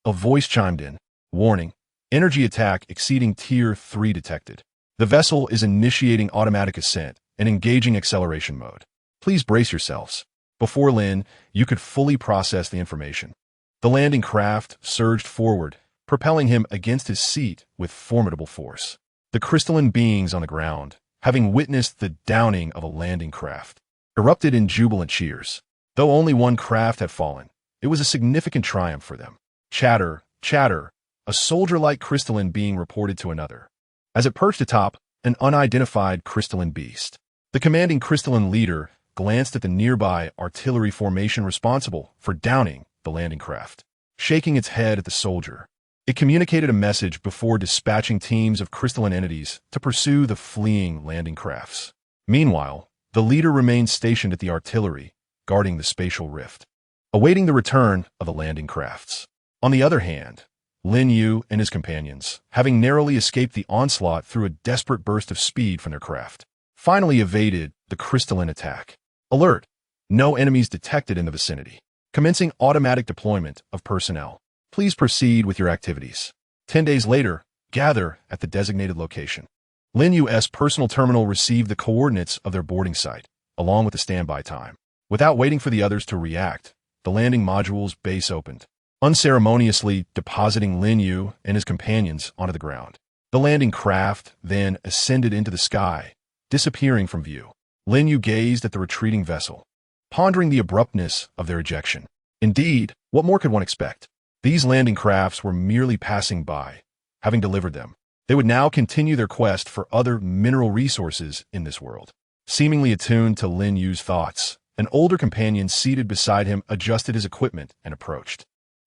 A voice chimed in. Warning. Energy attack exceeding Tier 3 detected. The vessel is initiating automatic ascent and engaging acceleration mode. Please brace yourselves. Before Lin, you could fully process the information. The landing craft surged forward, propelling him against his seat with formidable force. The crystalline beings on the ground, having witnessed the downing of a landing craft, erupted in jubilant cheers. Though only one craft had fallen, it was a significant triumph for them. Chatter, chatter, a soldier-like crystalline being reported to another. As it perched atop an unidentified crystalline beast, the commanding crystalline leader glanced at the nearby artillery formation responsible for downing the landing craft. Shaking its head at the soldier, it communicated a message before dispatching teams of crystalline entities to pursue the fleeing landing crafts. Meanwhile, the leader remained stationed at the artillery, guarding the spatial rift, awaiting the return of the landing crafts. On the other hand, Lin Yu and his companions, having narrowly escaped the onslaught through a desperate burst of speed from their craft, finally evaded the crystalline attack. Alert! No enemies detected in the vicinity. Commencing automatic deployment of personnel. Please proceed with your activities. 10 days later, gather at the designated location. Lin Yu's personal terminal received the coordinates of their boarding site, along with the standby time. Without waiting for the others to react, the landing module's base opened, unceremoniously depositing Lin Yu and his companions onto the ground. The landing craft then ascended into the sky, disappearing from view. Lin Yu gazed at the retreating vessel, pondering the abruptness of their ejection. Indeed, what more could one expect? These landing crafts were merely passing by. Having delivered them, they would now continue their quest for other mineral resources in this world. Seemingly attuned to Lin Yu's thoughts, an older companion seated beside him adjusted his equipment and approached.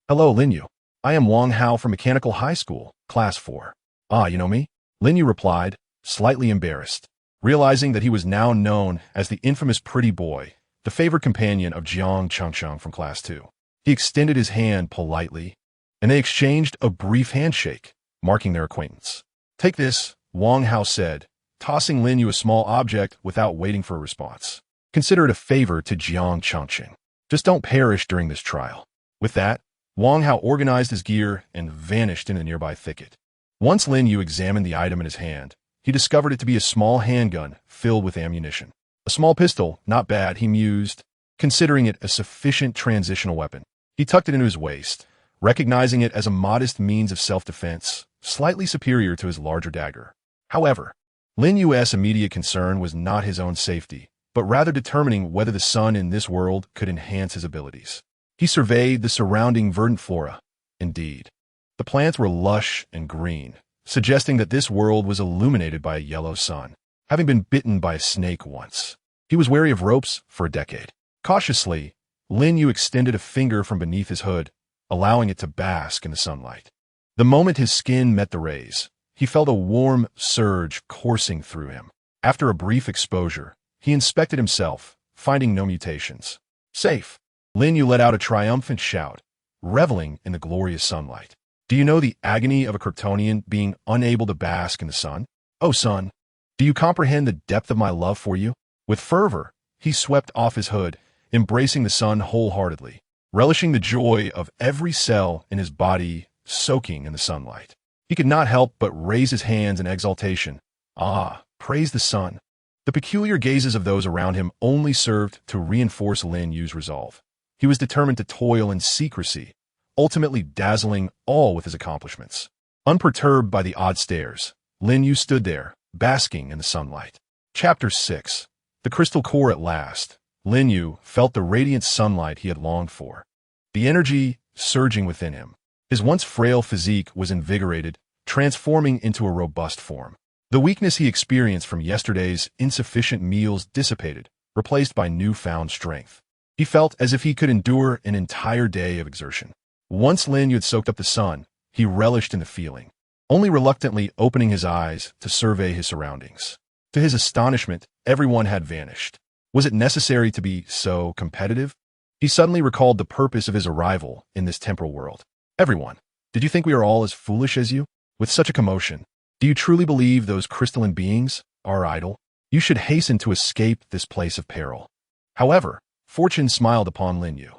Hello, Lin Yu. I am Wang Hao from Mechanical High School, Class 4. Ah, you know me? Lin Yu replied, slightly embarrassed, realizing that he was now known as the infamous pretty boy, the favored companion of Jiang Changcheng from Class 2. He extended his hand politely, and they exchanged a brief handshake, marking their acquaintance. Take this, Wang Hao said, tossing Lin Yu a small object without waiting for a response. Consider it a favor to Jiang Changcheng. Just don't perish during this trial. With that, Wang Hao organized his gear and vanished in a nearby thicket. Once Lin Yu examined the item in his hand, he discovered it to be a small handgun filled with ammunition. A small pistol, not bad, he mused, considering it a sufficient transitional weapon. He tucked it into his waist, recognizing it as a modest means of self-defense, slightly superior to his larger dagger. However, Lin Yu's immediate concern was not his own safety, but rather determining whether the sun in this world could enhance his abilities. He surveyed the surrounding verdant flora. Indeed, the plants were lush and green, suggesting that this world was illuminated by a yellow sun. Having been bitten by a snake once, he was wary of ropes for a decade. Cautiously, Lin Yu extended a finger from beneath his hood, allowing it to bask in the sunlight. The moment his skin met the rays, he felt a warm surge coursing through him. After a brief exposure, he inspected himself, finding no mutations. Safe! Lin Yu let out a triumphant shout, reveling in the glorious sunlight. Do you know the agony of a Kryptonian being unable to bask in the sun? Oh, son, do you comprehend the depth of my love for you? With fervor, he swept off his hood, embracing the sun wholeheartedly, relishing the joy of every cell in his body soaking in the sunlight. He could not help but raise his hands in exultation. Ah, praise the sun. The peculiar gazes of those around him only served to reinforce Lin Yu's resolve. He was determined to toil in secrecy, ultimately dazzling all with his accomplishments. Unperturbed by the odd stares, Lin Yu stood there, basking in the sunlight. Chapter 6. The crystal core at last. Lin Yu felt the radiant sunlight he had longed for. The energy surging within him. His once frail physique was invigorated, transforming into a robust form. The weakness he experienced from yesterday's insufficient meals dissipated, replaced by newfound strength. He felt as if he could endure an entire day of exertion. Once Lin Yu had soaked up the sun, he relished in the feeling, only reluctantly opening his eyes to survey his surroundings. To his astonishment, everyone had vanished. Was it necessary to be so competitive? He suddenly recalled the purpose of his arrival in this temporal world. Everyone, did you think we are all as foolish as you? With such a commotion, do you truly believe those crystalline beings are idle? You should hasten to escape this place of peril. However, fortune smiled upon Lin Yu.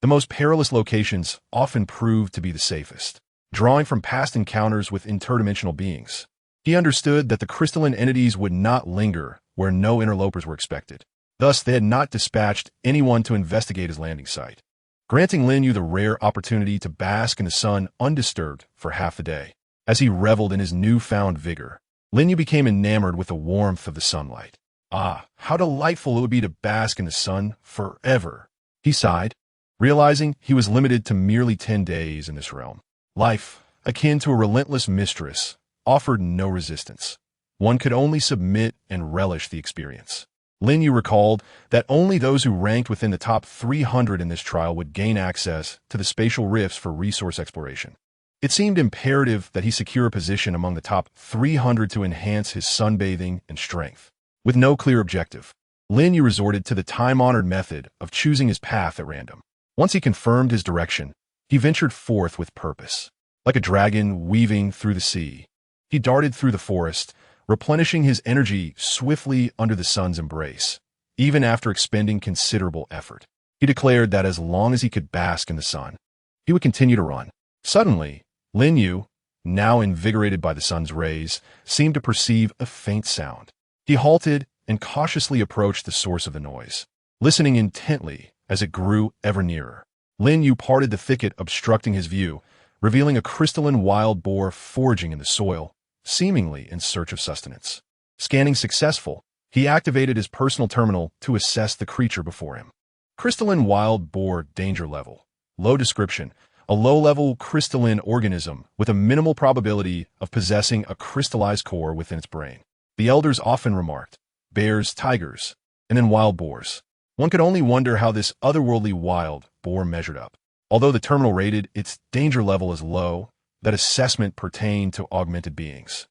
The most perilous locations often proved to be the safest. Drawing from past encounters with interdimensional beings, he understood that the crystalline entities would not linger where no interlopers were expected. Thus, they had not dispatched anyone to investigate his landing site, granting Lin Yu the rare opportunity to bask in the sun undisturbed for half the day. As he reveled in his newfound vigor, Lin Yu became enamored with the warmth of the sunlight. Ah, how delightful it would be to bask in the sun forever. He sighed, realizing he was limited to merely 10 days in this realm. Life, akin to a relentless mistress, offered no resistance. One could only submit and relish the experience. Lin Yu recalled that only those who ranked within the top 300 in this trial would gain access to the spatial rifts for resource exploration. It seemed imperative that he secure a position among the top 300 to enhance his sunbathing and strength. With no clear objective, Lin Yu resorted to the time-honored method of choosing his path at random. Once he confirmed his direction, he ventured forth with purpose. Like a dragon weaving through the sea, he darted through the forest, replenishing his energy swiftly under the sun's embrace, even after expending considerable effort. He declared that as long as he could bask in the sun, he would continue to run. Suddenly, Lin Yu, now invigorated by the sun's rays, seemed to perceive a faint sound. He halted and cautiously approached the source of the noise, listening intently as it grew ever nearer. Lin Yu parted the thicket obstructing his view, revealing a crystalline wild boar foraging in the soil, seemingly in search of sustenance. Scanning successful, he activated his personal terminal to assess the creature before him. Crystalline wild boar danger level. Low description. A low-level crystalline organism with a minimal probability of possessing a crystallized core within its brain. The elders often remarked, bears, tigers, and then wild boars. One could only wonder how this otherworldly wild boar measured up. Although the terminal rated its danger level as low, that assessment pertained to augmented beings.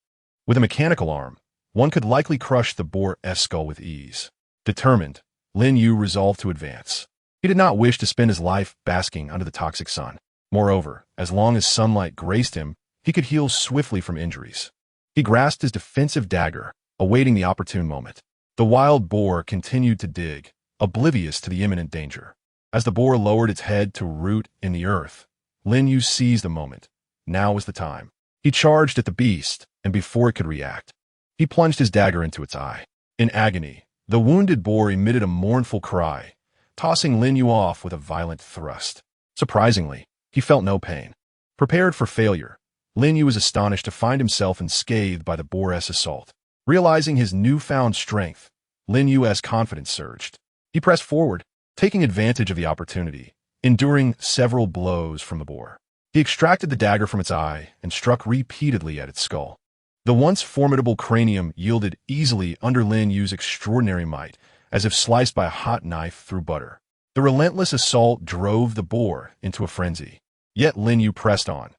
With a mechanical arm, one could likely crush the boar's skull with ease. Determined, Lin Yu resolved to advance. He did not wish to spend his life basking under the toxic sun. Moreover, as long as sunlight graced him, he could heal swiftly from injuries. He grasped his defensive dagger, awaiting the opportune moment. The wild boar continued to dig, oblivious to the imminent danger. As the boar lowered its head to root in the earth, Lin Yu seized the moment. Now was the time. He charged at the beast, and before it could react, he plunged his dagger into its eye. In agony, the wounded boar emitted a mournful cry, tossing Lin Yu off with a violent thrust. Surprisingly, he felt no pain. Prepared for failure, Lin Yu was astonished to find himself unscathed by the boar's assault. Realizing his newfound strength, Lin Yu's confidence surged. He pressed forward, taking advantage of the opportunity, enduring several blows from the boar. He extracted the dagger from its eye and struck repeatedly at its skull. The once formidable cranium yielded easily under Lin Yu's extraordinary might, as if sliced by a hot knife through butter. The relentless assault drove the boar into a frenzy. Yet Lin Yu pressed on.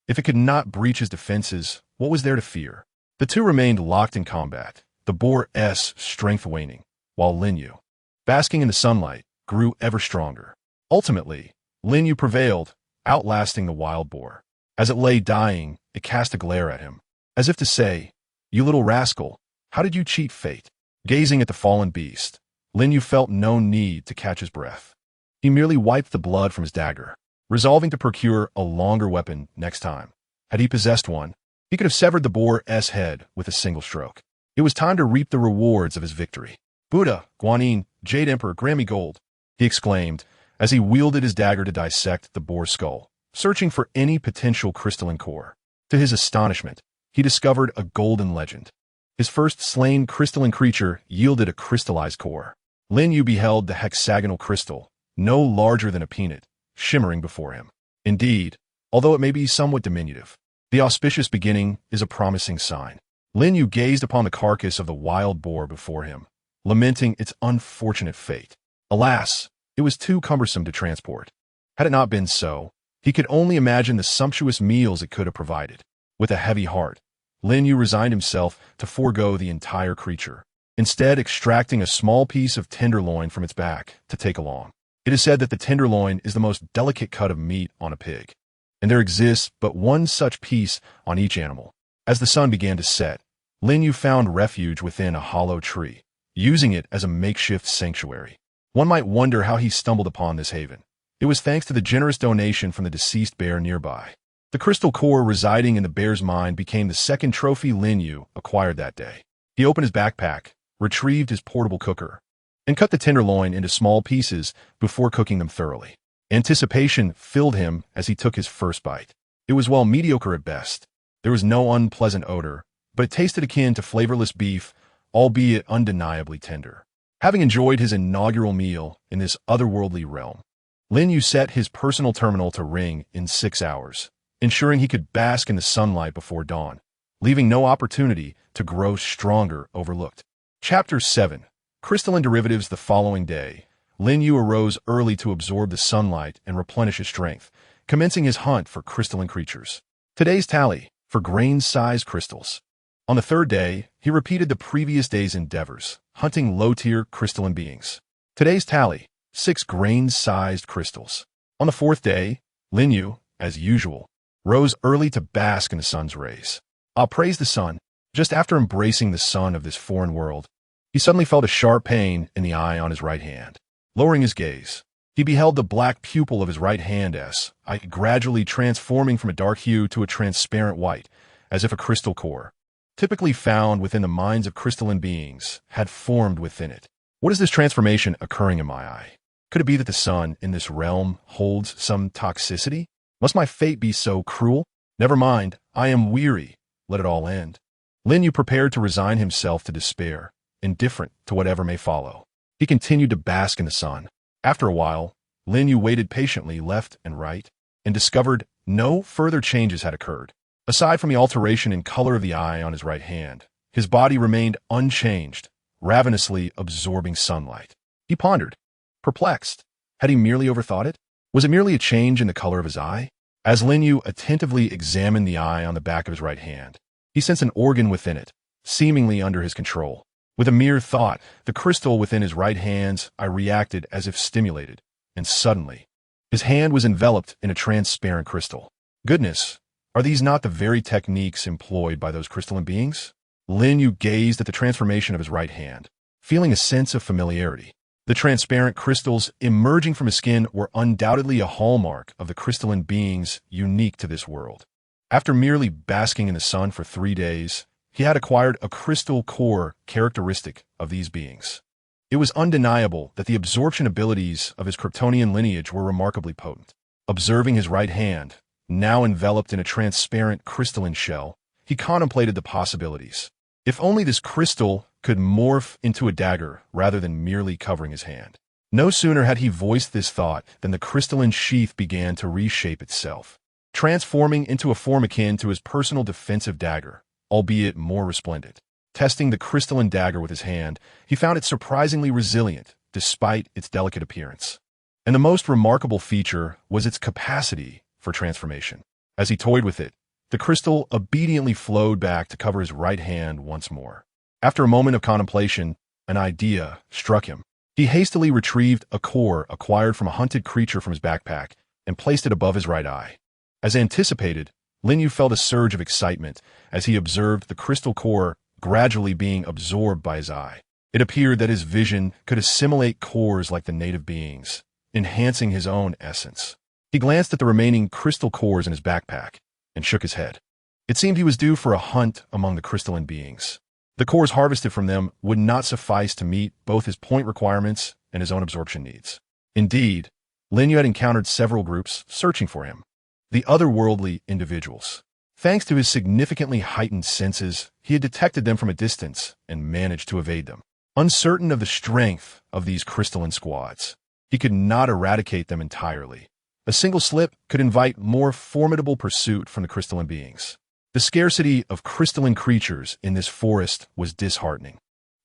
If it could not breach his defenses, what was there to fear? The two remained locked in combat, the boar's strength waning, while Lin Yu, basking in the sunlight, grew ever stronger. Ultimately, Lin Yu prevailed, outlasting the wild boar. As it lay dying, it cast a glare at him, as if to say, "You little rascal, how did you cheat fate?" Gazing at the fallen beast, Lin Yu felt no need to catch his breath. He merely wiped the blood from his dagger, resolving to procure a longer weapon next time. Had he possessed one, he could have severed the boar's head with a single stroke. It was time to reap the rewards of his victory. Buddha, Guanyin, Jade Emperor, Grammy Gold, he exclaimed as he wielded his dagger to dissect the boar's skull, searching for any potential crystalline core. To his astonishment, he discovered a golden legend. His first slain crystalline creature yielded a crystallized core. Lin Yu beheld the hexagonal crystal, no larger than a peanut, shimmering before him. Indeed, although it may be somewhat diminutive, the auspicious beginning is a promising sign. Lin Yu gazed upon the carcass of the wild boar before him, lamenting its unfortunate fate. Alas, it was too cumbersome to transport. Had it not been so, he could only imagine the sumptuous meals it could have provided. With a heavy heart, Lin Yu resigned himself to forego the entire creature, instead extracting a small piece of tenderloin from its back to take along. It is said that the tenderloin is the most delicate cut of meat on a pig, and there exists but one such piece on each animal. As the sun began to set, Lin Yu found refuge within a hollow tree, using it as a makeshift sanctuary. One might wonder how he stumbled upon this haven. It was thanks to the generous donation from the deceased bear nearby. The crystal core residing in the bear's mind became the second trophy Lin Yu acquired that day. He opened his backpack, retrieved his portable cooker, and cut the tenderloin into small pieces before cooking them thoroughly. Anticipation filled him as he took his first bite. It was, well, mediocre at best. There was no unpleasant odor, but it tasted akin to flavorless beef, albeit undeniably tender. Having enjoyed his inaugural meal in this otherworldly realm, Lin Yu set his personal terminal to ring in 6 hours, ensuring he could bask in the sunlight before dawn, leaving no opportunity to grow stronger overlooked. Chapter 7. Crystalline Derivatives. The following day, Lin Yu arose early to absorb the sunlight and replenish his strength, commencing his hunt for crystalline creatures. Today's tally: for grain-sized crystals. On the third day, he repeated the previous day's endeavors, hunting low-tier crystalline beings. Today's tally: 6 grain-sized crystals. On the fourth day, Lin Yu, as usual, rose early to bask in the sun's rays. Praise the sun. Just after embracing the sun of this foreign world, he suddenly felt a sharp pain in the eye on his right hand. Lowering his gaze, he beheld the black pupil of his right hand's eye gradually transforming from a dark hue to a transparent white, as if a crystal core, typically found within the minds of crystalline beings, had formed within it. What is this transformation occurring in my eye? Could it be that the sun in this realm holds some toxicity? Must my fate be so cruel? Never mind, I am weary. Let it all end. Lin Yu prepared to resign himself to despair, indifferent to whatever may follow. He continued to bask in the sun. After a while, Lin Yu waited patiently left and right, and discovered no further changes had occurred. Aside from the alteration in color of the eye on his right hand, his body remained unchanged, ravenously absorbing sunlight. He pondered, perplexed. Had he merely overthought it? Was it merely a change in the color of his eye? As Lin Yu attentively examined the eye on the back of his right hand, he sensed an organ within it, seemingly under his control. With a mere thought, the crystal within his right hand's eye reacted as if stimulated, and suddenly, his hand was enveloped in a transparent crystal. Goodness, are these not the very techniques employed by those crystalline beings? Lin Yu gazed at the transformation of his right hand, feeling a sense of familiarity. The transparent crystals emerging from his skin were undoubtedly a hallmark of the crystalline beings unique to this world. After merely basking in the sun for 3 days, he had acquired a crystal core characteristic of these beings. It was undeniable that the absorption abilities of his Kryptonian lineage were remarkably potent. Observing his right hand, now enveloped in a transparent crystalline shell, he contemplated the possibilities. If only this crystal could morph into a dagger rather than merely covering his hand. No sooner had he voiced this thought than the crystalline sheath began to reshape itself, transforming into a form akin to his personal defensive dagger, albeit more resplendent. Testing the crystalline dagger with his hand, he found it surprisingly resilient, despite its delicate appearance. And the most remarkable feature was its capacity for transformation. As he toyed with it, the crystal obediently flowed back to cover his right hand once more. After a moment of contemplation, an idea struck him. He hastily retrieved a core acquired from a hunted creature from his backpack and placed it above his right eye. As anticipated, Lin Yu felt a surge of excitement as he observed the crystal core gradually being absorbed by his eye. It appeared that his vision could assimilate cores like the native beings, enhancing his own essence. He glanced at the remaining crystal cores in his backpack and shook his head. It seemed he was due for a hunt among the crystalline beings. The cores harvested from them would not suffice to meet both his point requirements and his own absorption needs. Indeed, Lin Yu had encountered several groups searching for him, the otherworldly individuals. Thanks to his significantly heightened senses, he had detected them from a distance and managed to evade them. Uncertain of the strength of these crystalline squads, he could not eradicate them entirely. A single slip could invite more formidable pursuit from the crystalline beings. The scarcity of crystalline creatures in this forest was disheartening.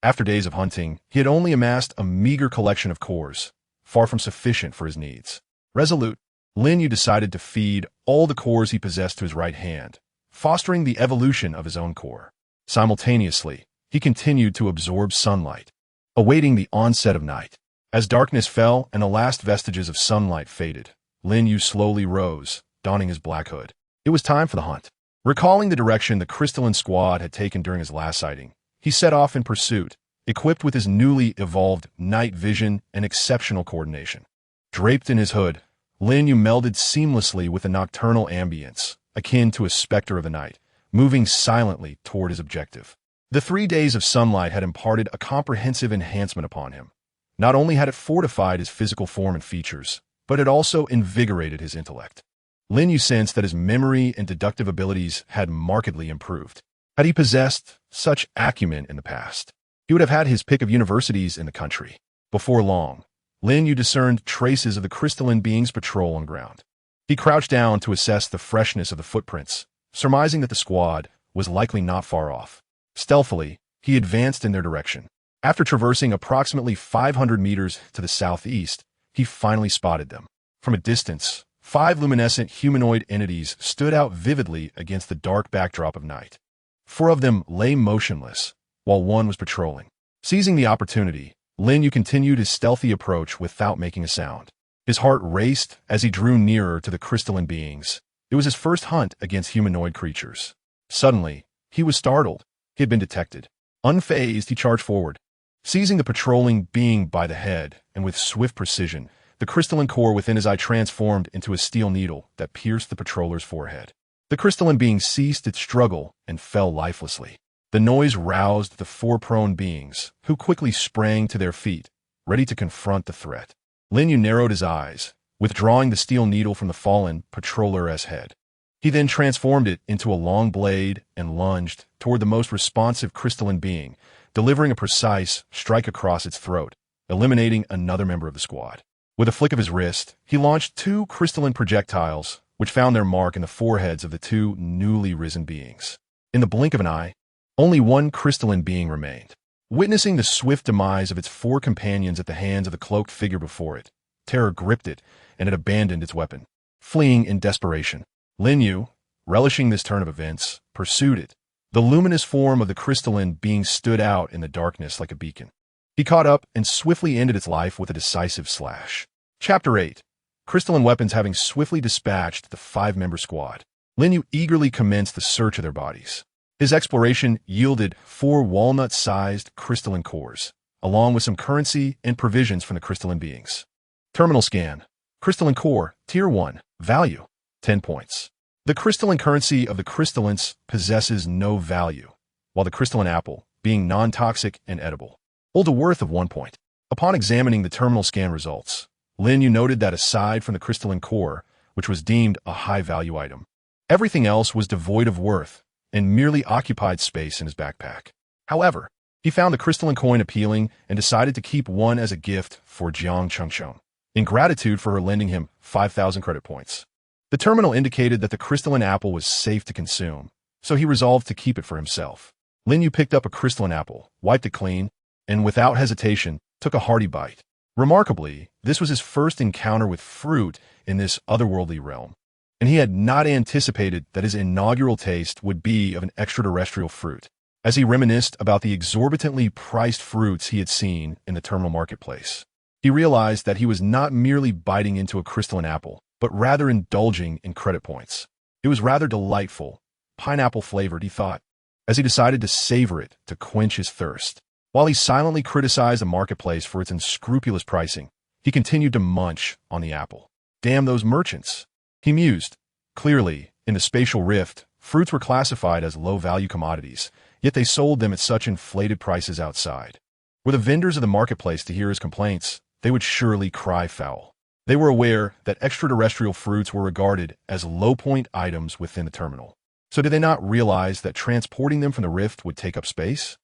After days of hunting, he had only amassed a meager collection of cores, far from sufficient for his needs. Resolute, Lin Yu decided to feed all the cores he possessed to his right hand, fostering the evolution of his own core. Simultaneously, he continued to absorb sunlight, awaiting the onset of night. As darkness fell and the last vestiges of sunlight faded, Lin Yu slowly rose, donning his black hood. It was time for the hunt. Recalling the direction the crystalline squad had taken during his last sighting, he set off in pursuit, equipped with his newly evolved night vision and exceptional coordination. Draped in his hood, Lin Yu melded seamlessly with the nocturnal ambience, akin to a specter of the night, moving silently toward his objective. The 3 days of sunlight had imparted a comprehensive enhancement upon him. Not only had it fortified his physical form and features, but it also invigorated his intellect. Lin Yu sensed that his memory and deductive abilities had markedly improved. Had he possessed such acumen in the past, he would have had his pick of universities in the country. Before long, Lin Yu discerned traces of the crystalline being's patrol on ground. He crouched down to assess the freshness of the footprints, surmising that the squad was likely not far off. Stealthily, he advanced in their direction. After traversing approximately 500 meters to the southeast, he finally spotted them. From a distance, 5 luminescent humanoid entities stood out vividly against the dark backdrop of night. 4 of them lay motionless, while 1 was patrolling. Seizing the opportunity, Lin Yu continued his stealthy approach without making a sound. His heart raced as he drew nearer to the crystalline beings. It was his first hunt against humanoid creatures. Suddenly, he was startled. He had been detected. Unfazed, he charged forward. Seizing the patrolling being by the head, and with swift precision, the crystalline core within his eye transformed into a steel needle that pierced the patroller's forehead. The crystalline being ceased its struggle and fell lifelessly. The noise roused the 4 prone beings, who quickly sprang to their feet, ready to confront the threat. Lin Yu narrowed his eyes, withdrawing the steel needle from the fallen patroller's head. He then transformed it into a long blade and lunged toward the most responsive crystalline being, delivering a precise strike across its throat, eliminating another member of the squad. With a flick of his wrist, he launched 2 crystalline projectiles, which found their mark in the foreheads of the 2 newly risen beings. In the blink of an eye, only 1 crystalline being remained. Witnessing the swift demise of its 4 companions at the hands of the cloaked figure before it, terror gripped it, and it abandoned its weapon. Fleeing in desperation, Lin Yu, relishing this turn of events, pursued it. The luminous form of the crystalline being stood out in the darkness like a beacon. He caught up and swiftly ended its life with a decisive slash. Chapter 8. Crystalline weapons having swiftly dispatched the 5-member squad, Lin Yu eagerly commenced the search of their bodies. His exploration yielded 4 walnut-sized crystalline cores, along with some currency and provisions from the crystalline beings. Terminal scan. Crystalline core, Tier 1, value, 10 points. The crystalline currency of the crystallines possesses no value, while the crystalline apple, being non-toxic and edible, hold a worth of 1 point. Upon examining the terminal scan results, Lin Yu noted that aside from the crystalline core, which was deemed a high-value item, everything else was devoid of worth and merely occupied space in his backpack. However, he found the crystalline coin appealing and decided to keep one as a gift for Jiang Chengcheng, in gratitude for her lending him 5,000 credit points. The terminal indicated that the crystalline apple was safe to consume, so he resolved to keep it for himself. Lin Yu picked up a crystalline apple, wiped it clean, and without hesitation, took a hearty bite. Remarkably, this was his first encounter with fruit in this otherworldly realm, and he had not anticipated that his inaugural taste would be of an extraterrestrial fruit. As he reminisced about the exorbitantly priced fruits he had seen in the terminal marketplace, he realized that he was not merely biting into a crystalline apple, but rather indulging in credit points. It was rather delightful, pineapple-flavored, he thought. As he decided to savor it to quench his thirst, While he silently criticized the marketplace for its unscrupulous pricing, he continued to munch on the apple. Damn those merchants, he mused. Clearly, in the spatial rift, fruits were classified as low-value commodities, yet they sold them at such inflated prices outside. Were the vendors of the marketplace to hear his complaints, they would surely cry foul. They were aware that extraterrestrial fruits were regarded as low-point items within the terminal. So did they not realize that transporting them from the rift would take up space?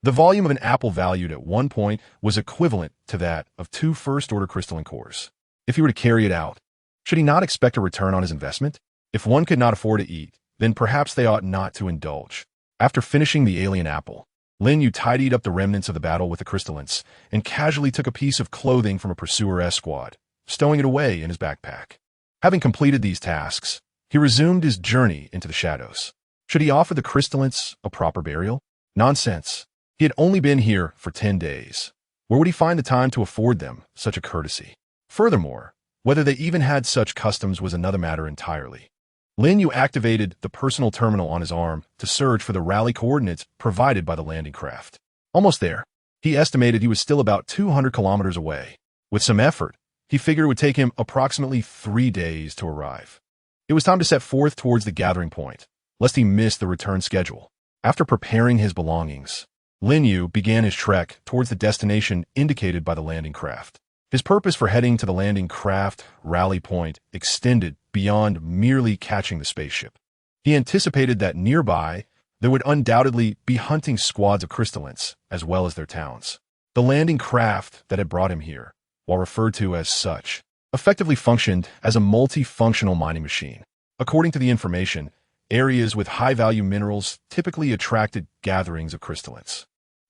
The volume of an apple valued at one point was equivalent to that of 2 first-order crystalline cores. If he were to carry it out, should he not expect a return on his investment? If one could not afford to eat, then perhaps they ought not to indulge. After finishing the alien apple, Lin Yu tidied up the remnants of the battle with the crystallines and casually took a piece of clothing from a pursuer-esque squad, stowing it away in his backpack. Having completed these tasks, he resumed his journey into the shadows. Should he offer the crystallines a proper burial? Nonsense. He had only been here for 10 days. Where would he find the time to afford them such a courtesy? Furthermore, whether they even had such customs was another matter entirely. Lin Yu activated the personal terminal on his arm to search for the rally coordinates provided by the landing craft. Almost there. He estimated he was still about 200 kilometers away. With some effort, he figured it would take him approximately 3 days to arrive. It was time to set forth towards the gathering point, lest he miss the return schedule. After preparing his belongings, Lin Yu began his trek towards the destination indicated by the landing craft. His purpose for heading to the landing craft rally point extended beyond merely catching the spaceship. He anticipated that nearby there would undoubtedly be hunting squads of crystallines, as well as their towns. The landing craft that had brought him here, while referred to as such, effectively functioned as a multifunctional mining machine. According to the information, areas with high-value minerals typically attracted gatherings of crystallines.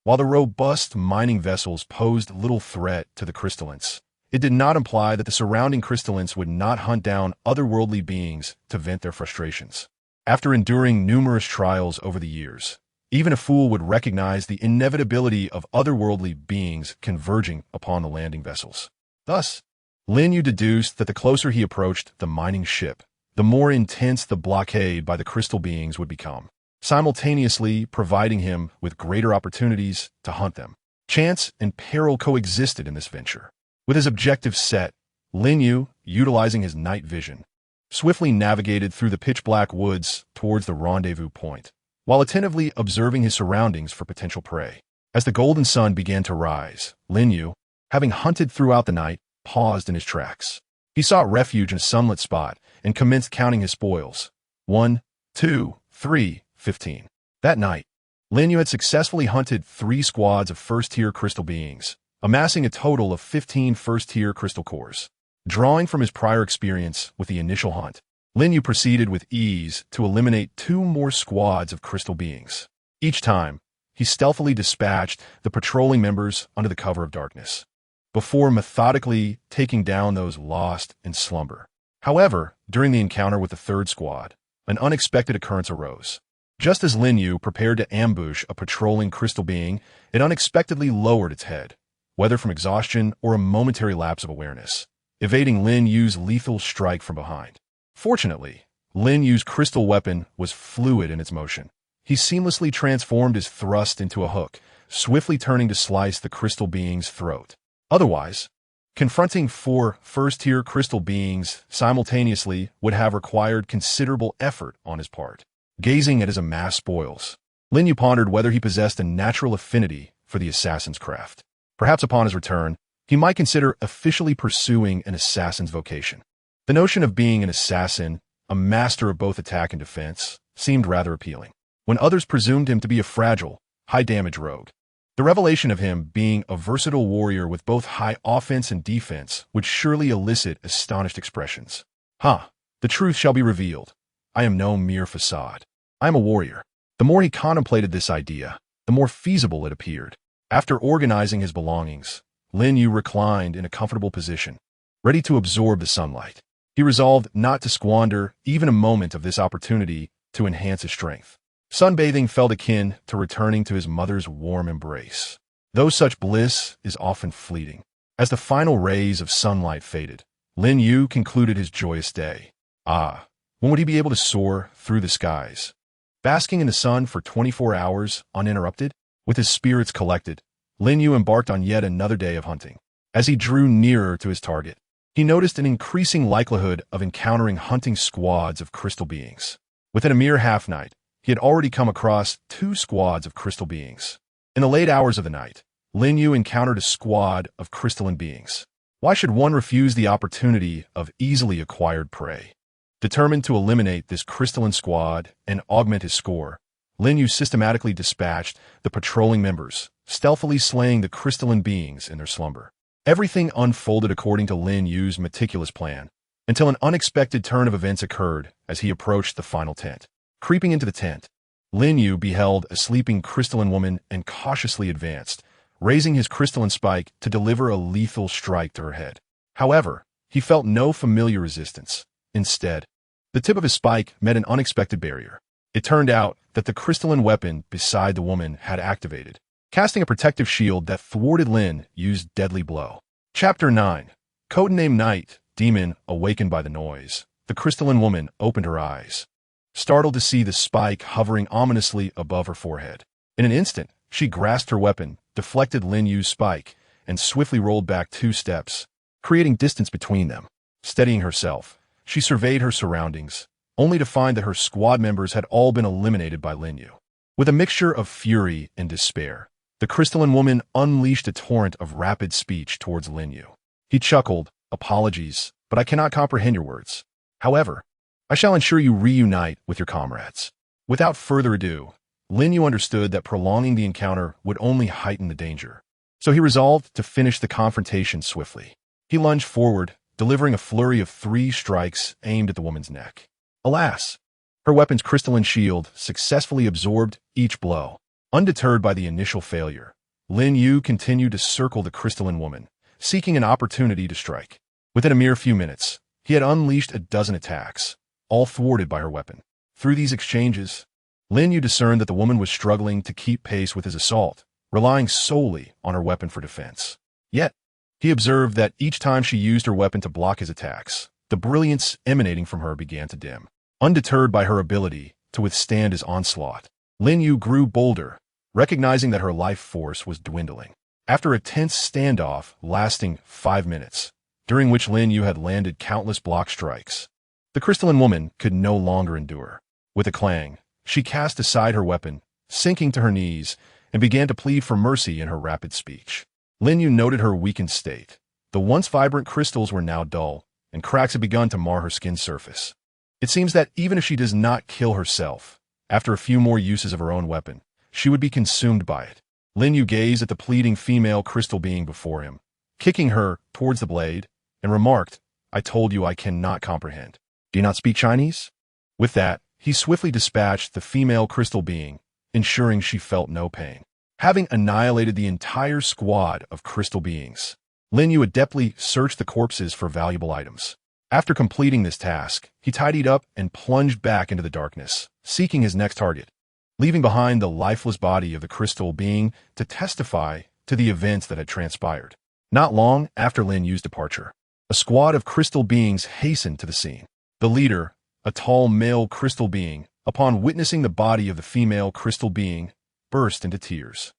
While the robust mining vessels posed little threat to the crystallines, it did not imply that the surrounding crystallines would not hunt down otherworldly beings to vent their frustrations. After enduring numerous trials over the years, even a fool would recognize the inevitability of otherworldly beings converging upon the landing vessels. Thus, Lin Yu deduced that the closer he approached the mining ship, the more intense the blockade by the crystal beings would become, simultaneously providing him with greater opportunities to hunt them. Chance and peril coexisted in this venture. With his objective set, Lin Yu, utilizing his night vision, swiftly navigated through the pitch-black woods towards the rendezvous point, while attentively observing his surroundings for potential prey. As the golden sun began to rise, Lin Yu, having hunted throughout the night, paused in his tracks. He sought refuge in a sunlit spot and commenced counting his spoils. 1, 2, 3, 15. That night, Lin Yu had successfully hunted 3 squads of first-tier crystal beings, amassing a total of 15 first-tier crystal cores. Drawing from his prior experience with the initial hunt, Lin Yu proceeded with ease to eliminate 2 more squads of crystal beings. Each time, he stealthily dispatched the patrolling members under the cover of darkness, before methodically taking down those lost in slumber. However, during the encounter with the 3rd squad, an unexpected occurrence arose. Just as Lin Yu prepared to ambush a patrolling crystal being, it unexpectedly lowered its head, whether from exhaustion or a momentary lapse of awareness, evading Lin Yu's lethal strike from behind. Fortunately, Lin Yu's crystal weapon was fluid in its motion. He seamlessly transformed his thrust into a hook, swiftly turning to slice the crystal being's throat. Otherwise, confronting 4 first-tier crystal beings simultaneously would have required considerable effort on his part. Gazing at his amassed spoils, Lin Yu pondered whether he possessed a natural affinity for the assassin's craft. Perhaps upon his return, he might consider officially pursuing an assassin's vocation. The notion of being an assassin, a master of both attack and defense, seemed rather appealing. When others presumed him to be a fragile, high-damage rogue, the revelation of him being a versatile warrior with both high offense and defense would surely elicit astonished expressions. The truth shall be revealed. I am no mere facade. I am a warrior. The more he contemplated this idea, the more feasible it appeared. After organizing his belongings, Lin Yu reclined in a comfortable position, ready to absorb the sunlight. He resolved not to squander even a moment of this opportunity to enhance his strength. Sunbathing felt akin to returning to his mother's warm embrace, though such bliss is often fleeting. As the final rays of sunlight faded, Lin Yu concluded his joyous day. When would he be able to soar through the skies? Basking in the sun for 24 hours uninterrupted? With his spirits collected, Lin Yu embarked on yet another day of hunting. As he drew nearer to his target, he noticed an increasing likelihood of encountering hunting squads of crystal beings. Within a mere half-night, he had already come across 2 squads of crystal beings. In the late hours of the night, Lin Yu encountered a squad of crystalline beings. Why should one refuse the opportunity of easily acquired prey? Determined to eliminate this crystalline squad and augment his score, Lin Yu systematically dispatched the patrolling members, stealthily slaying the crystalline beings in their slumber. Everything unfolded according to Lin Yu's meticulous plan, until an unexpected turn of events occurred as he approached the final tent. Creeping into the tent, Lin Yu beheld a sleeping crystalline woman and cautiously advanced, raising his crystalline spike to deliver a lethal strike to her head. However, he felt no familiar resistance. Instead, the tip of his spike met an unexpected barrier. It turned out that the crystalline weapon beside the woman had activated, casting a protective shield that thwarted Lin Yu's deadly blow. Chapter 9. Codename Night Demon. Awakened by the noise, the crystalline woman opened her eyes, startled to see the spike hovering ominously above her forehead. In an instant, she grasped her weapon, deflected Lin Yu's spike, and swiftly rolled back 2 steps, creating distance between them. Steadying herself, she surveyed her surroundings, only to find that her squad members had all been eliminated by Lin Yu. With a mixture of fury and despair, the crystalline woman unleashed a torrent of rapid speech towards Lin Yu. He chuckled, "Apologies, but I cannot comprehend your words. However, I shall ensure you reunite with your comrades." Without further ado, Lin Yu understood that prolonging the encounter would only heighten the danger, so he resolved to finish the confrontation swiftly. He lunged forward, delivering a flurry of 3 strikes aimed at the woman's neck. Alas, her weapon's crystalline shield successfully absorbed each blow. Undeterred by the initial failure, Lin Yu continued to circle the crystalline woman, seeking an opportunity to strike. Within a mere few minutes, he had unleashed a dozen attacks, all thwarted by her weapon. Through these exchanges, Lin Yu discerned that the woman was struggling to keep pace with his assault, relying solely on her weapon for defense. Yet, he observed that each time she used her weapon to block his attacks, the brilliance emanating from her began to dim. Undeterred by her ability to withstand his onslaught, Lin Yu grew bolder, recognizing that her life force was dwindling. After a tense standoff lasting 5 minutes, during which Lin Yu had landed countless block strikes, the crystalline woman could no longer endure. With a clang, she cast aside her weapon, sinking to her knees, and began to plead for mercy in her rapid speech. Lin Yu noted her weakened state. The once vibrant crystals were now dull, and cracks had begun to mar her skin surface. It seems that even if she does not kill herself, after a few more uses of her own weapon, she would be consumed by it. Lin Yu gazed at the pleading female crystal being before him, kicking her towards the blade, and remarked, "I told you I cannot comprehend. Do you not speak Chinese?" With that, he swiftly dispatched the female crystal being, ensuring she felt no pain. Having annihilated the entire squad of crystal beings, Lin Yu adeptly searched the corpses for valuable items. After completing this task, he tidied up and plunged back into the darkness, seeking his next target, leaving behind the lifeless body of the crystal being to testify to the events that had transpired. Not long after Lin Yu's departure, a squad of crystal beings hastened to the scene. The leader, a tall male crystal being, upon witnessing the body of the female crystal being, burst into tears.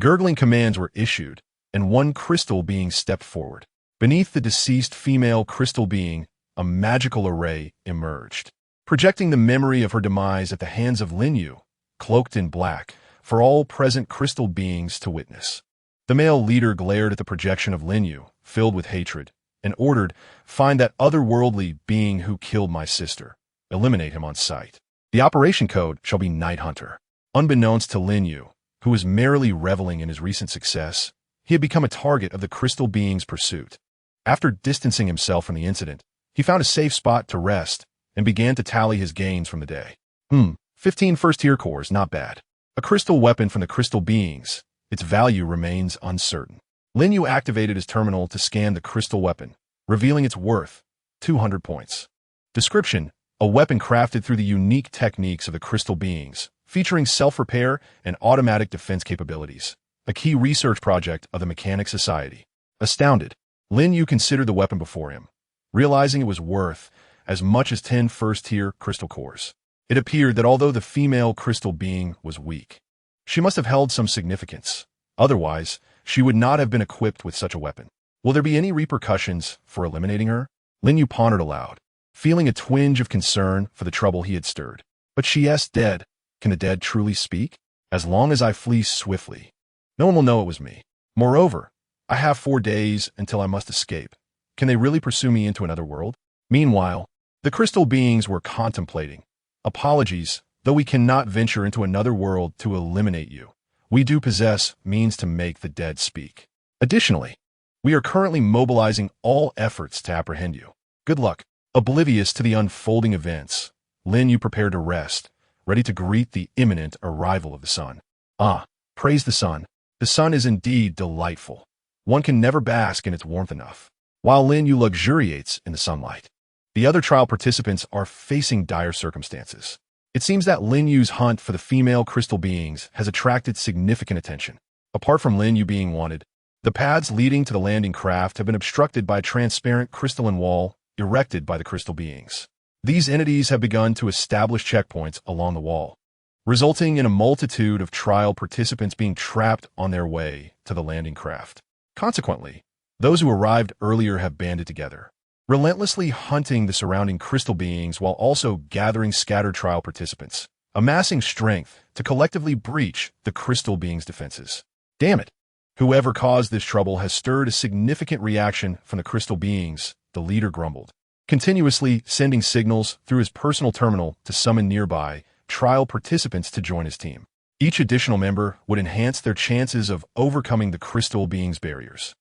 Gurgling commands were issued, and one crystal being stepped forward. Beneath the deceased female crystal being, a magical array emerged, projecting the memory of her demise at the hands of Lin Yu, cloaked in black, for all present crystal beings to witness. The male leader glared at the projection of Lin Yu, filled with hatred, and ordered, "Find that otherworldly being who killed my sister. Eliminate him on sight. The operation code shall be Night Hunter." Unbeknownst to Lin Yu, who was merrily reveling in his recent success, he had become a target of the crystal being's pursuit. After distancing himself from the incident, he found a safe spot to rest and began to tally his gains from the day. 15 first-tier cores, not bad. A crystal weapon from the crystal beings. Its value remains uncertain. Lin Yu activated his terminal to scan the crystal weapon, revealing its worth, 200 points. Description: a weapon crafted through the unique techniques of the crystal beings, featuring self-repair and automatic defense capabilities. A key research project of the Mechanic Society. Astounded, Lin Yu considered the weapon before him, realizing it was worth as much as 10 first-tier crystal cores. It appeared that although the female crystal being was weak, she must have held some significance. Otherwise, she would not have been equipped with such a weapon. Will there be any repercussions for eliminating her? Lin Yu pondered aloud, feeling a twinge of concern for the trouble he had stirred. But she asked, dead. Can the dead truly speak? As long as I flee swiftly, no one will know it was me. Moreover, I have 4 days until I must escape. Can they really pursue me into another world? Meanwhile, the crystal beings were contemplating. Apologies, though we cannot venture into another world to eliminate you. We do possess means to make the dead speak. Additionally, we are currently mobilizing all efforts to apprehend you. Good luck. Oblivious to the unfolding events, Lin Yu prepared to rest, ready to greet the imminent arrival of the sun. Ah, praise the sun. The sun is indeed delightful. One can never bask in its warmth enough. While Lin Yu luxuriates in the sunlight, the other trial participants are facing dire circumstances. It seems that Lin Yu's hunt for the female crystal beings has attracted significant attention. Apart from Lin Yu being wanted, the paths leading to the landing craft have been obstructed by a transparent crystalline wall erected by the crystal beings. These entities have begun to establish checkpoints along the wall, resulting in a multitude of trial participants being trapped on their way to the landing craft. Consequently, those who arrived earlier have banded together, relentlessly hunting the surrounding crystal beings while also gathering scattered trial participants, amassing strength to collectively breach the crystal beings' defenses. Damn it! Whoever caused this trouble has stirred a significant reaction from the crystal beings, the leader grumbled, continuously sending signals through his personal terminal to summon nearby trial participants to join his team. Each additional member would enhance their chances of overcoming the crystal beings' barriers.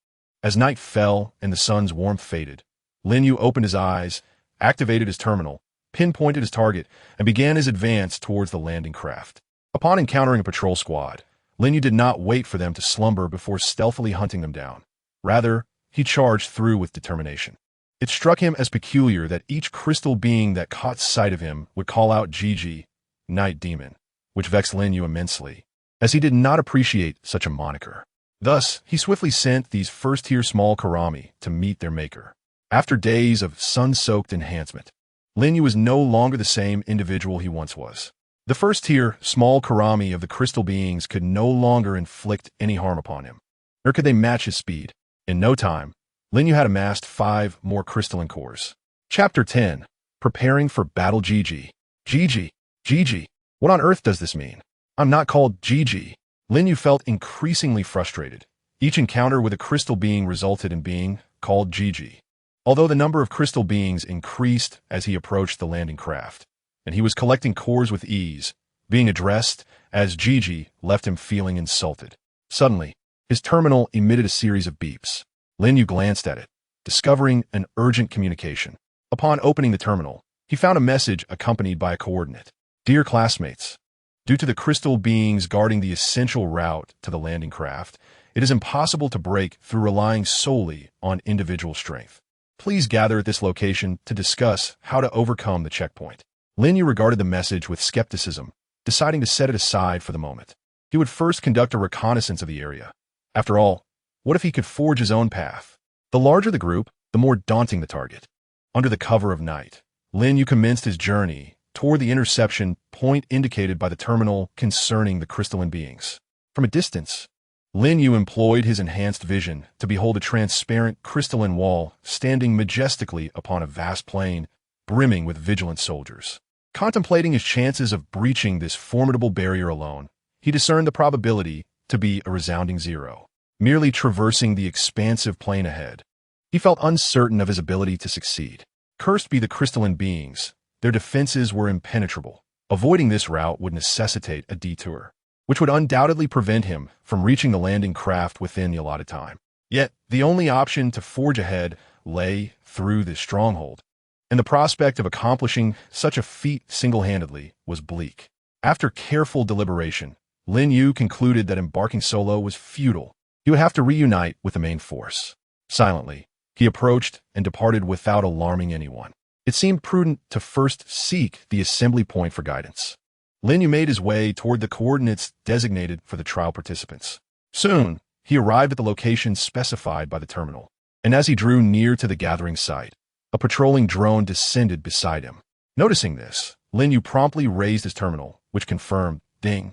As night fell and the sun's warmth faded, Lin Yu opened his eyes, activated his terminal, pinpointed his target, and began his advance towards the landing craft. Upon encountering a patrol squad, Lin Yu did not wait for them to slumber before stealthily hunting them down. Rather, he charged through with determination. It struck him as peculiar that each crystal being that caught sight of him would call out GG, Night Demon, which vexed Lin Yu immensely, as he did not appreciate such a moniker. Thus, he swiftly sent these first-tier small Karami to meet their maker. After days of sun-soaked enhancement, Lin Yu was no longer the same individual he once was. The first-tier small Karami of the crystal beings could no longer inflict any harm upon him, nor could they match his speed. In no time, Lin Yu had amassed 5 more crystalline cores. Chapter 10. Preparing for Battle GG. GG. What on earth does this mean? I'm not called GG. Lin Yu felt increasingly frustrated. Each encounter with a crystal being resulted in being called GG. Although the number of crystal beings increased as he approached the landing craft, and he was collecting cores with ease, being addressed as GG left him feeling insulted. Suddenly, his terminal emitted a series of beeps. Lin Yu glanced at it, discovering an urgent communication. Upon opening the terminal, he found a message accompanied by a coordinate. Dear classmates, due to the crystal beings guarding the essential route to the landing craft, it is impossible to break through relying solely on individual strength. Please gather at this location to discuss how to overcome the checkpoint. Lin Yu regarded the message with skepticism, deciding to set it aside for the moment. He would first conduct a reconnaissance of the area. After all, what if he could forge his own path? The larger the group, the more daunting the target. Under the cover of night, Lin Yu commenced his journey toward the interception point indicated by the terminal concerning the crystalline beings. From a distance, Lin Yu employed his enhanced vision to behold a transparent crystalline wall standing majestically upon a vast plain, brimming with vigilant soldiers. Contemplating his chances of breaching this formidable barrier alone, he discerned the probability to be a resounding 0. Merely traversing the expansive plain ahead, he felt uncertain of his ability to succeed. Cursed be the crystalline beings, their defenses were impenetrable. Avoiding this route would necessitate a detour, which would undoubtedly prevent him from reaching the landing craft within the allotted time. Yet, the only option to forge ahead lay through this stronghold, and the prospect of accomplishing such a feat single-handedly was bleak. After careful deliberation, Lin Yu concluded that embarking solo was futile. He would have to reunite with the main force. Silently, he approached and departed without alarming anyone. It seemed prudent to first seek the assembly point for guidance. Lin Yu made his way toward the coordinates designated for the trial participants. Soon, he arrived at the location specified by the terminal, and as he drew near to the gathering site, a patrolling drone descended beside him. Noticing this, Lin Yu promptly raised his terminal, which confirmed, ding.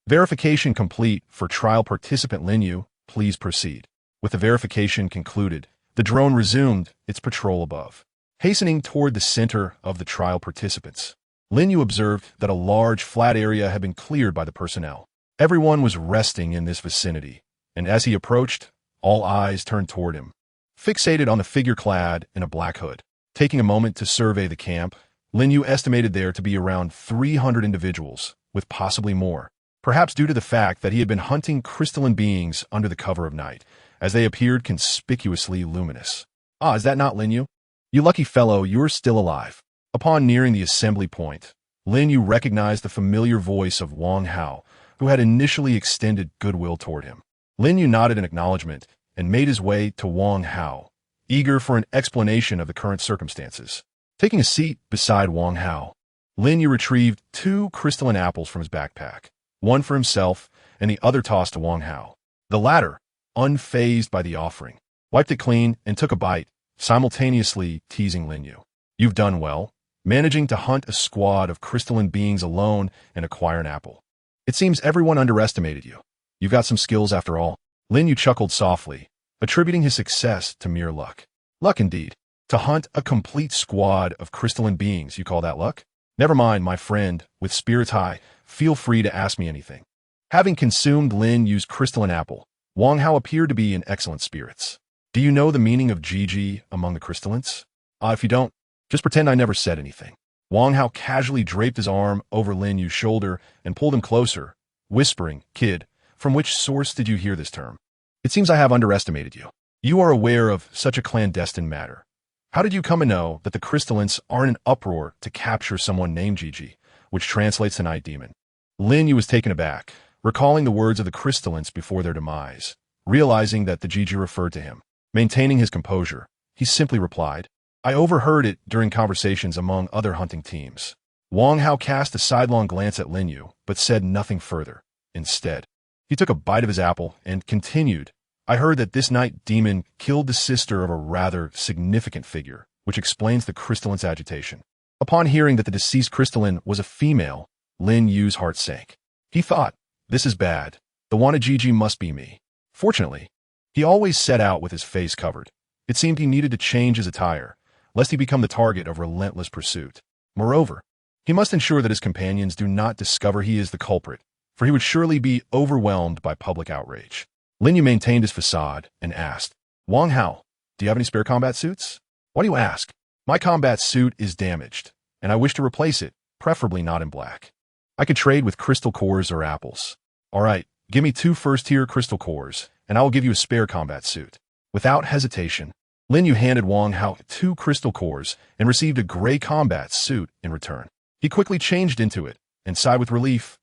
Verification complete for trial participant Lin Yu, Please proceed. With the verification concluded, the drone resumed its patrol above. Hastening toward the center of the trial participants, Lin Yu observed that a large, flat area had been cleared by the personnel. Everyone was resting in this vicinity, and as he approached, all eyes turned toward him, fixated on the figure clad in a black hood. Taking a moment to survey the camp, Lin Yu estimated there to be around 300 individuals, with possibly more, perhaps due to the fact that he had been hunting crystalline beings under the cover of night, as they appeared conspicuously luminous. Ah, is that not Lin Yu? You lucky fellow, you're still alive. Upon nearing the assembly point, Lin Yu recognized the familiar voice of Wang Hao, who had initially extended goodwill toward him. Lin Yu nodded in acknowledgement and made his way to Wang Hao, eager for an explanation of the current circumstances. Taking a seat beside Wang Hao, Lin Yu retrieved 2 crystalline apples from his backpack, one for himself and the other tossed to Wang Hao. The latter, unfazed by the offering, wiped it clean and took a bite, simultaneously teasing Lin Yu. You've done well, managing to hunt a squad of crystalline beings alone and acquire an apple. It seems everyone underestimated you. You've got some skills after all. Lin Yu chuckled softly, attributing his success to mere luck. Luck indeed. To hunt a complete squad of crystalline beings, you call that luck? Never mind, my friend, with spirits high, feel free to ask me anything. Having consumed Lin Yu's crystalline apple, Wang Hao appeared to be in excellent spirits. Do you know the meaning of GG among the crystallines? If you don't, just pretend I never said anything. Wang Hao casually draped his arm over Lin Yu's shoulder and pulled him closer, whispering, "Kid, from which source did you hear this term? It seems I have underestimated you. You are aware of such a clandestine matter. How did you come to know that the crystallines are in an uproar to capture someone named GG, which translates to night demon?" Lin Yu was taken aback, recalling the words of the crystallines before their demise, realizing that the GG referred to him. Maintaining his composure, he simply replied, "I overheard it during conversations among other hunting teams." Wang Hao cast a sidelong glance at Lin Yu, but said nothing further. Instead, he took a bite of his apple and continued, "I heard that this night demon killed the sister of a rather significant figure, which explains the crystalline's agitation." Upon hearing that the deceased crystalline was a female, Lin Yu's heart sank. He thought, "This is bad. The wanted GG must be me." Fortunately, he always set out with his face covered. It seemed he needed to change his attire, lest he become the target of relentless pursuit. Moreover, he must ensure that his companions do not discover he is the culprit, for he would surely be overwhelmed by public outrage. Lin Yu maintained his facade and asked, "Wang Hao, do you have any spare combat suits?" "Why do you ask?" "My combat suit is damaged, and I wish to replace it, preferably not in black. I could trade with crystal cores or apples." "All right, give me 2 first-tier crystal cores, and I will give you a spare combat suit." Without hesitation, Lin Yu handed Wang Hao 2 crystal cores and received a gray combat suit in return. He quickly changed into it and sighed with relief.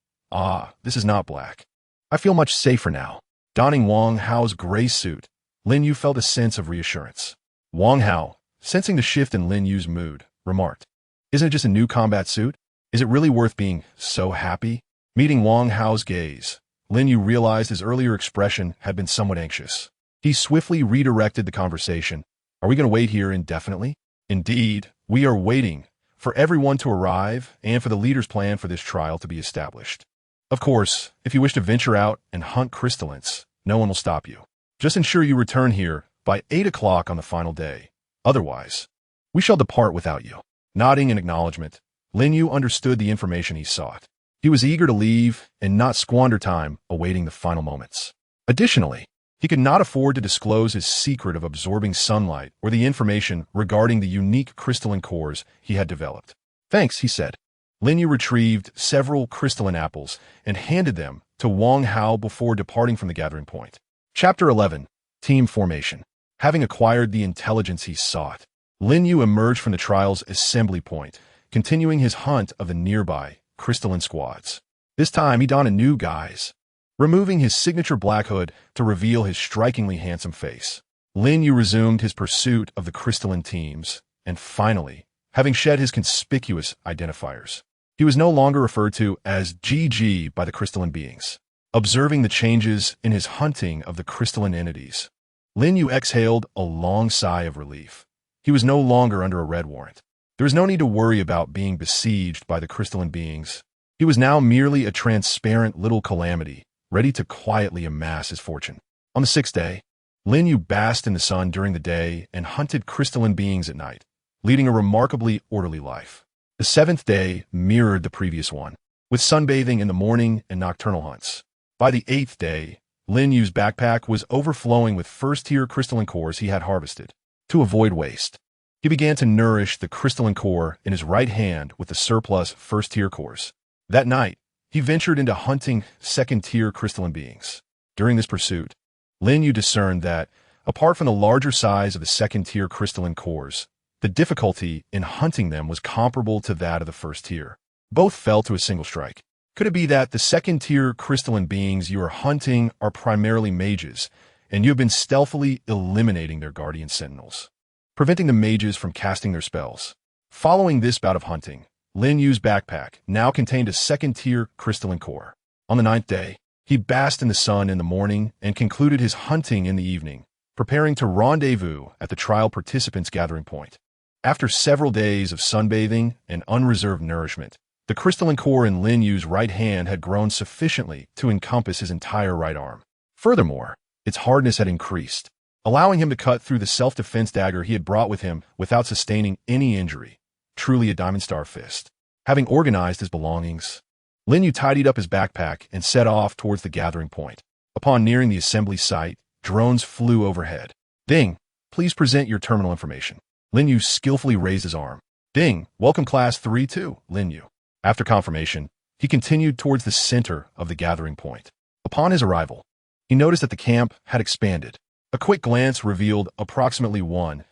This is not black. I feel much safer now. Donning Wang Hao's gray suit, Lin Yu felt a sense of reassurance. Wang Hao, sensing the shift in Lin Yu's mood, remarked, "Isn't it just a new combat suit? Is it really worth being so happy?" Meeting Wang Hao's gaze, Lin Yu realized his earlier expression had been somewhat anxious. He swiftly redirected the conversation. "Are we going to wait here indefinitely?" "Indeed, we are waiting for everyone to arrive and for the leader's plan for this trial to be established. Of course, if you wish to venture out and hunt crystallines, no one will stop you. Just ensure you return here by 8 o'clock on the final day. Otherwise, we shall depart without you." Nodding in acknowledgement, Lin Yu understood the information he sought. He was eager to leave and not squander time awaiting the final moments. Additionally, he could not afford to disclose his secret of absorbing sunlight or the information regarding the unique crystalline cores he had developed. "Thanks," he said. Lin Yu retrieved several crystalline apples and handed them to Wang Hao before departing from the gathering point. Chapter 11. Team Formation. Having acquired the intelligence he sought, Lin Yu emerged from the trial's assembly point, continuing his hunt of the nearby crystalline squads. This time he donned a new guise, removing his signature black hood to reveal his strikingly handsome face. Lin Yu resumed his pursuit of the crystalline teams, and finally, having shed his conspicuous identifiers, he was no longer referred to as GG by the crystalline beings. Observing the changes in his hunting of the crystalline entities, Lin Yu exhaled a long sigh of relief. He was no longer under a red warrant. There was no need to worry about being besieged by the crystalline beings. He was now merely a transparent little calamity, ready to quietly amass his fortune. On the sixth day, Lin Yu basked in the sun during the day and hunted crystalline beings at night, leading a remarkably orderly life. The seventh day mirrored the previous one, with sunbathing in the morning and nocturnal hunts. By the eighth day, Lin Yu's backpack was overflowing with first-tier crystalline cores he had harvested. To avoid waste, he began to nourish the crystalline core in his right hand with the surplus first-tier cores. That night, he ventured into hunting second-tier crystalline beings. During this pursuit, Lin Yu discerned that, apart from the larger size of the second-tier crystalline cores, the difficulty in hunting them was comparable to that of the first tier. Both fell to a single strike. Could it be that the second-tier crystalline beings you are hunting are primarily mages, and you have been stealthily eliminating their guardian sentinels, preventing the mages from casting their spells? Following this bout of hunting, Lin Yu's backpack now contained a second-tier crystalline core. On the ninth day, he basked in the sun in the morning and concluded his hunting in the evening, preparing to rendezvous at the trial participants' gathering point. After several days of sunbathing and unreserved nourishment, the crystalline core in Lin Yu's right hand had grown sufficiently to encompass his entire right arm. Furthermore, its hardness had increased, allowing him to cut through the self-defense dagger he had brought with him without sustaining any injury. Truly a diamond star fist. Having organized his belongings, Lin Yu tidied up his backpack and set off towards the gathering point. Upon nearing the assembly site, drones flew overhead. Ding! Please present your terminal information. Lin Yu skillfully raised his arm. Ding! Welcome Class 3-2, Lin Yu. After confirmation, he continued towards the center of the gathering point. Upon his arrival, he noticed that the camp had expanded. A quick glance revealed approximately 1,000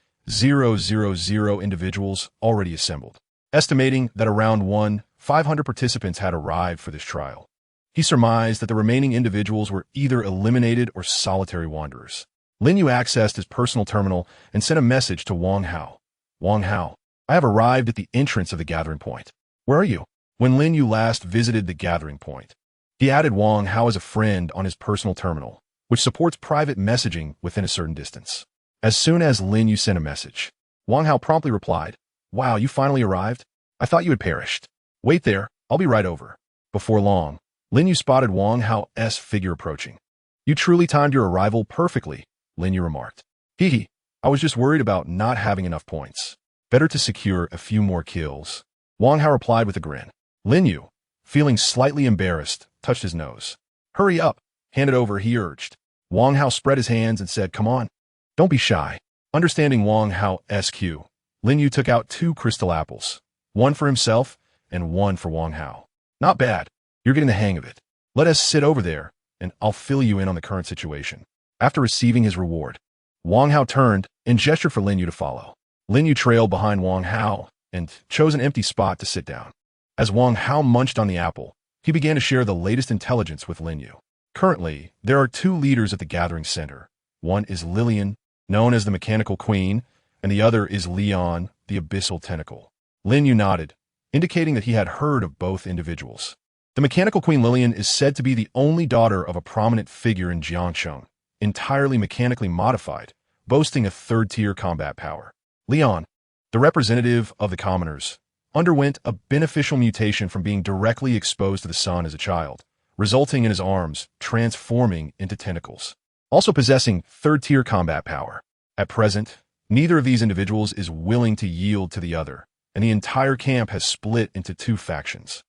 individuals already assembled, estimating that around 500 participants had arrived for this trial. He surmised that the remaining individuals were either eliminated or solitary wanderers. Lin Yu accessed his personal terminal and sent a message to Wang Hao. Wang Hao, I have arrived at the entrance of the gathering point. Where are you? When Lin Yu last visited the gathering point, he added Wang Hao as a friend on his personal terminal, which supports private messaging within a certain distance. As soon as Lin Yu sent a message, Wang Hao promptly replied, Wow, you finally arrived? I thought you had perished. Wait there, I'll be right over. Before long, Lin Yu spotted Wang Hao's figure approaching. You truly timed your arrival perfectly, Lin Yu remarked. Hee, I was just worried about not having enough points. Better to secure a few more kills. Wang Hao replied with a grin. Lin Yu, feeling slightly embarrassed, touched his nose. Hurry up, hand it over, he urged. Wang Hao spread his hands and said, Come on. Don't be shy. Understanding Wang Hao's cue, Lin Yu took out 2 crystal apples, one for himself and one for Wang Hao. Not bad. You're getting the hang of it. Let us sit over there, and I'll fill you in on the current situation. After receiving his reward, Wang Hao turned and gestured for Lin Yu to follow. Lin Yu trailed behind Wang Hao and chose an empty spot to sit down. As Wang Hao munched on the apple, he began to share the latest intelligence with Lin Yu. Currently, there are 2 leaders at the gathering center. One is Lillian, known as the Mechanical Queen, and the other is Leon, the Abyssal Tentacle. Lin Yu nodded, indicating that he had heard of both individuals. The Mechanical Queen Lillian is said to be the only daughter of a prominent figure in Jiangsheng, entirely mechanically modified, boasting a 3rd-tier combat power. Leon, the representative of the commoners, underwent a beneficial mutation from being directly exposed to the sun as a child, resulting in his arms transforming into tentacles, also possessing 3rd-tier combat power. At present, neither of these individuals is willing to yield to the other, and the entire camp has split into 2 factions.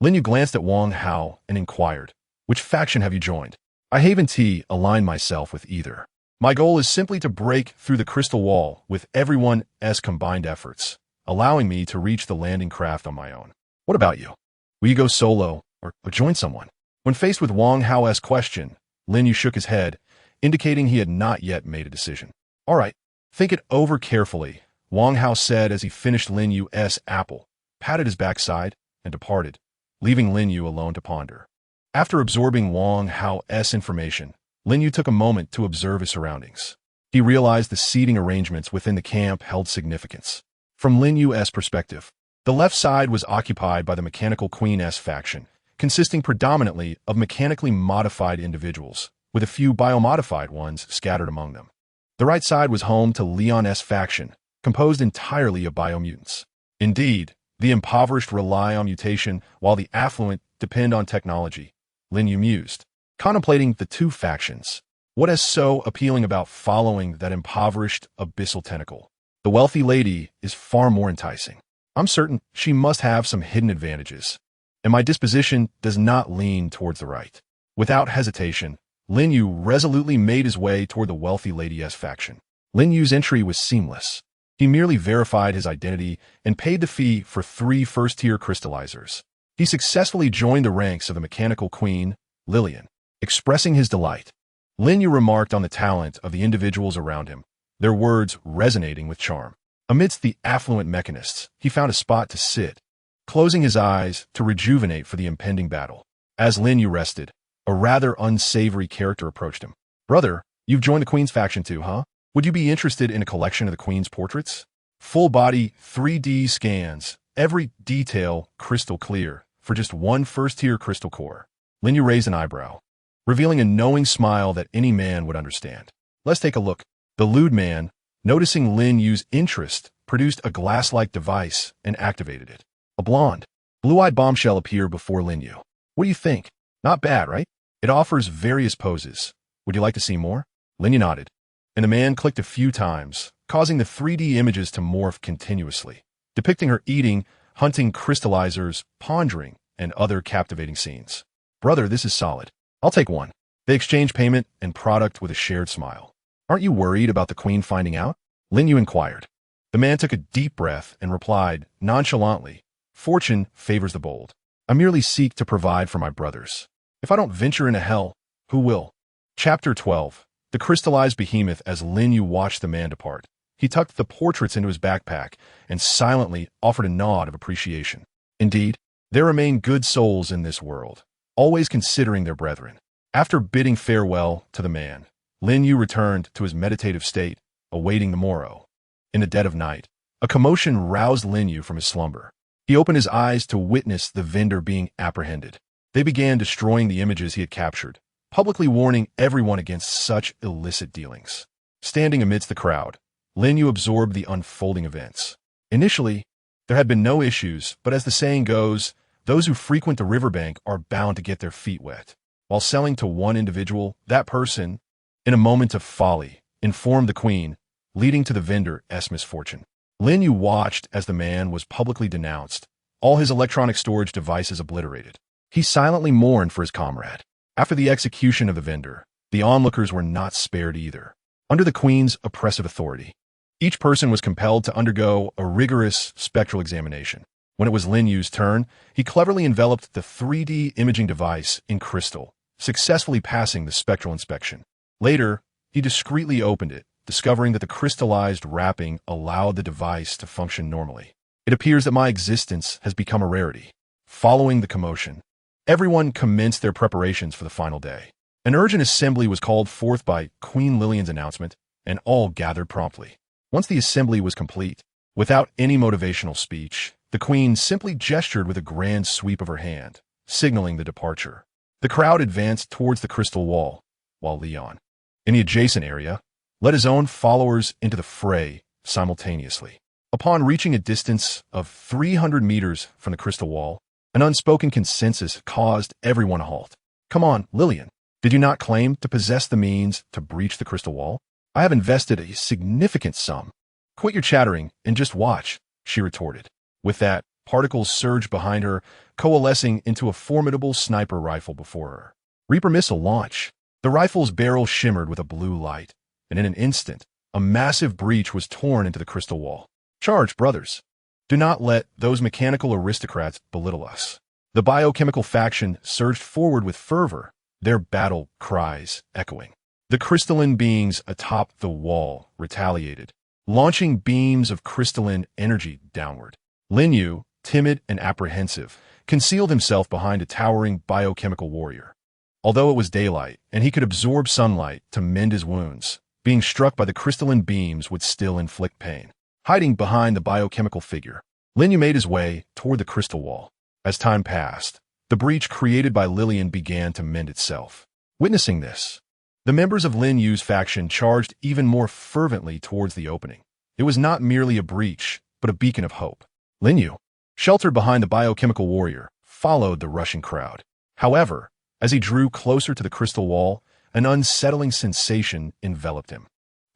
Lin Yu glanced at Wang Hao and inquired, Which faction have you joined? I haven't aligned myself with either. My goal is simply to break through the crystal wall with everyone's combined efforts, allowing me to reach the landing craft on my own. What about you? Will you go solo or join someone? When faced with Wang Hao's question, Lin Yu shook his head, indicating he had not yet made a decision. All right, think it over carefully, Wang Hao said as he finished Lin Yu's apple, patted his backside, and departed, leaving Lin Yu alone to ponder. After absorbing Wang Hao's information, Lin Yu took a moment to observe his surroundings. He realized the seating arrangements within the camp held significance. From Lin Yu's perspective, the left side was occupied by the Mechanical Queen's faction, consisting predominantly of mechanically modified individuals, with a few biomodified ones scattered among them. The right side was home to Leon's faction, composed entirely of biomutants. Indeed, the impoverished rely on mutation while the affluent depend on technology, Lin Yu mused. Contemplating the 2 factions, What is so appealing about following that impoverished abyssal tentacle? The wealthy lady is far more enticing. I'm certain she must have some hidden advantages, and my disposition does not lean towards the right. Without hesitation, Lin Yu resolutely made his way toward the wealthy lady's faction. Lin Yu's entry was seamless. He merely verified his identity and paid the fee for 3 first-tier crystallizers. He successfully joined the ranks of the mechanical queen, Lillian. Expressing his delight, Lin Yu remarked on the talent of the individuals around him, their words resonating with charm. Amidst the affluent mechanists, he found a spot to sit, closing his eyes to rejuvenate for the impending battle. As Lin Yu rested, a rather unsavory character approached him. "Brother, you've joined the Queen's faction too, huh? Would you be interested in a collection of the Queen's portraits? Full-body 3D scans, every detail crystal clear, for just 1 first-tier crystal core." Lin Yu raised an eyebrow, revealing a knowing smile that any man would understand. "Let's take a look." The lewd man, noticing Lin Yu's interest, produced a glass-like device and activated it. A blonde, blue-eyed bombshell appeared before Lin Yu. "What do you think? Not bad, right? It offers various poses. Would you like to see more?" Lin Yu nodded, and the man clicked a few times, causing the 3D images to morph continuously, depicting her eating, hunting crystallizers, pondering, and other captivating scenes. "Brother, this is solid. I'll take one." They exchanged payment and product with a shared smile. "Aren't you worried about the Queen finding out?" Lin Yu inquired. The man took a deep breath and replied nonchalantly, "Fortune favors the bold. I merely seek to provide for my brothers. If I don't venture into hell, who will?" Chapter 12. The crystallized behemoth. As Lin Yu watched the man depart, he tucked the portraits into his backpack and silently offered a nod of appreciation. Indeed, there remain good souls in this world, always considering their brethren. After bidding farewell to the man, Lin Yu returned to his meditative state, awaiting the morrow. In the dead of night, a commotion roused Lin Yu from his slumber. He opened his eyes to witness the vendor being apprehended. They began destroying the images he had captured, publicly warning everyone against such illicit dealings. Standing amidst the crowd, Lin Yu absorbed the unfolding events. Initially, there had been no issues, but as the saying goes, those who frequent the riverbank are bound to get their feet wet. While selling to one individual, that person, in a moment of folly, informed the Queen, leading to the vendor's misfortune. Lin Yu watched as the man was publicly denounced, all his electronic storage devices obliterated. He silently mourned for his comrade. After the execution of the vendor, the onlookers were not spared either. Under the Queen's oppressive authority, each person was compelled to undergo a rigorous spectral examination. When it was Lin Yu's turn, he cleverly enveloped the 3D imaging device in crystal, successfully passing the spectral inspection. Later, he discreetly opened it, discovering that the crystallized wrapping allowed the device to function normally. "It appears that my existence has become a rarity." Following the commotion, everyone commenced their preparations for the final day. An urgent assembly was called forth by Queen Lillian's announcement, and all gathered promptly. Once the assembly was complete, without any motivational speech, the Queen simply gestured with a grand sweep of her hand, signaling the departure. The crowd advanced towards the crystal wall, while Leon, in the adjacent area, led his own followers into the fray simultaneously. Upon reaching a distance of 300 meters from the crystal wall, an unspoken consensus caused everyone to halt. "Come on, Lillian. Did you not claim to possess the means to breach the crystal wall? I have invested a significant sum." "Quit your chattering and just watch," she retorted. With that, particles surged behind her, coalescing into a formidable sniper rifle before her. Reaper missile launch. The rifle's barrel shimmered with a blue light, and in an instant, a massive breach was torn into the crystal wall. "Charge, brothers. Do not let those mechanical aristocrats belittle us." The biochemical faction surged forward with fervor, their battle cries echoing. The crystalline beings atop the wall retaliated, launching beams of crystalline energy downward. Lin Yu, timid and apprehensive, concealed himself behind a towering biochemical warrior. Although it was daylight, and he could absorb sunlight to mend his wounds, being struck by the crystalline beams would still inflict pain. Hiding behind the biochemical figure, Lin Yu made his way toward the crystal wall. As time passed, the breach created by Lillian began to mend itself. Witnessing this, the members of Lin Yu's faction charged even more fervently towards the opening. It was not merely a breach, but a beacon of hope. Lin Yu, sheltered behind the biochemical warrior, followed the rushing crowd. However, as he drew closer to the crystal wall, An unsettling sensation enveloped him.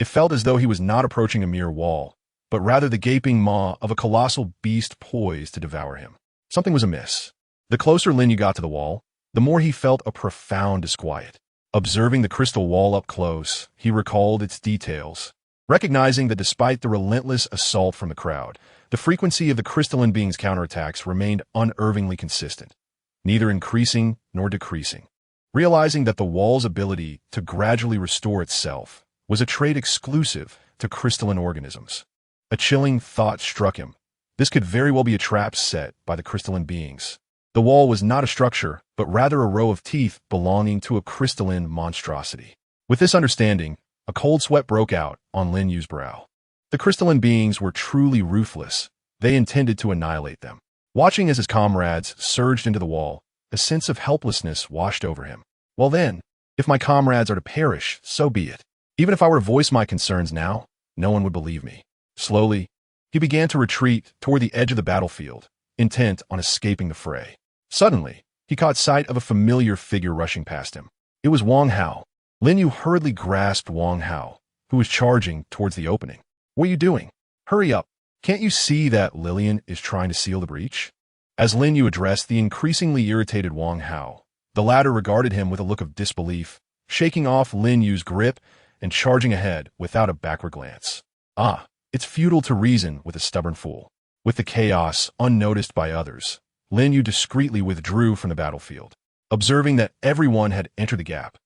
It felt as though he was not approaching a mere wall, but rather the gaping maw of a colossal beast poised to devour him. Something was amiss. The closer Lin Yu got to the wall, the more he felt a profound disquiet. Observing the crystal wall up close, he recalled its details, recognizing that despite the relentless assault from the crowd, the frequency of the crystalline being's counterattacks remained unerringly consistent, neither increasing nor decreasing. Realizing that the wall's ability to gradually restore itself was a trait exclusive to crystalline organisms, a chilling thought struck him. This could very well be a trap set by the crystalline beings. The wall was not a structure, but rather a row of teeth belonging to a crystalline monstrosity. With this understanding, a cold sweat broke out on Lin Yu's brow. The crystalline beings were truly ruthless. They intended to annihilate them. Watching as his comrades surged into the wall, a sense of helplessness washed over him. Well then, if my comrades are to perish, so be it. Even if I were to voice my concerns now, no one would believe me. Slowly, he began to retreat toward the edge of the battlefield, intent on escaping the fray. Suddenly, he caught sight of a familiar figure rushing past him. It was Wang Hao. Lin Yu hurriedly grasped Wang Hao, who was charging towards the opening. What are you doing? Hurry up. Can't you see that Lilian is trying to seal the breach? As Lin Yu addressed the increasingly irritated Wang Hao, the latter regarded him with a look of disbelief, shaking off Lin Yu's grip and charging ahead without a backward glance. Ah, it's futile to reason with a stubborn fool. With the chaos unnoticed by others, Lin Yu discreetly withdrew from the battlefield. Observing that everyone had entered the gap,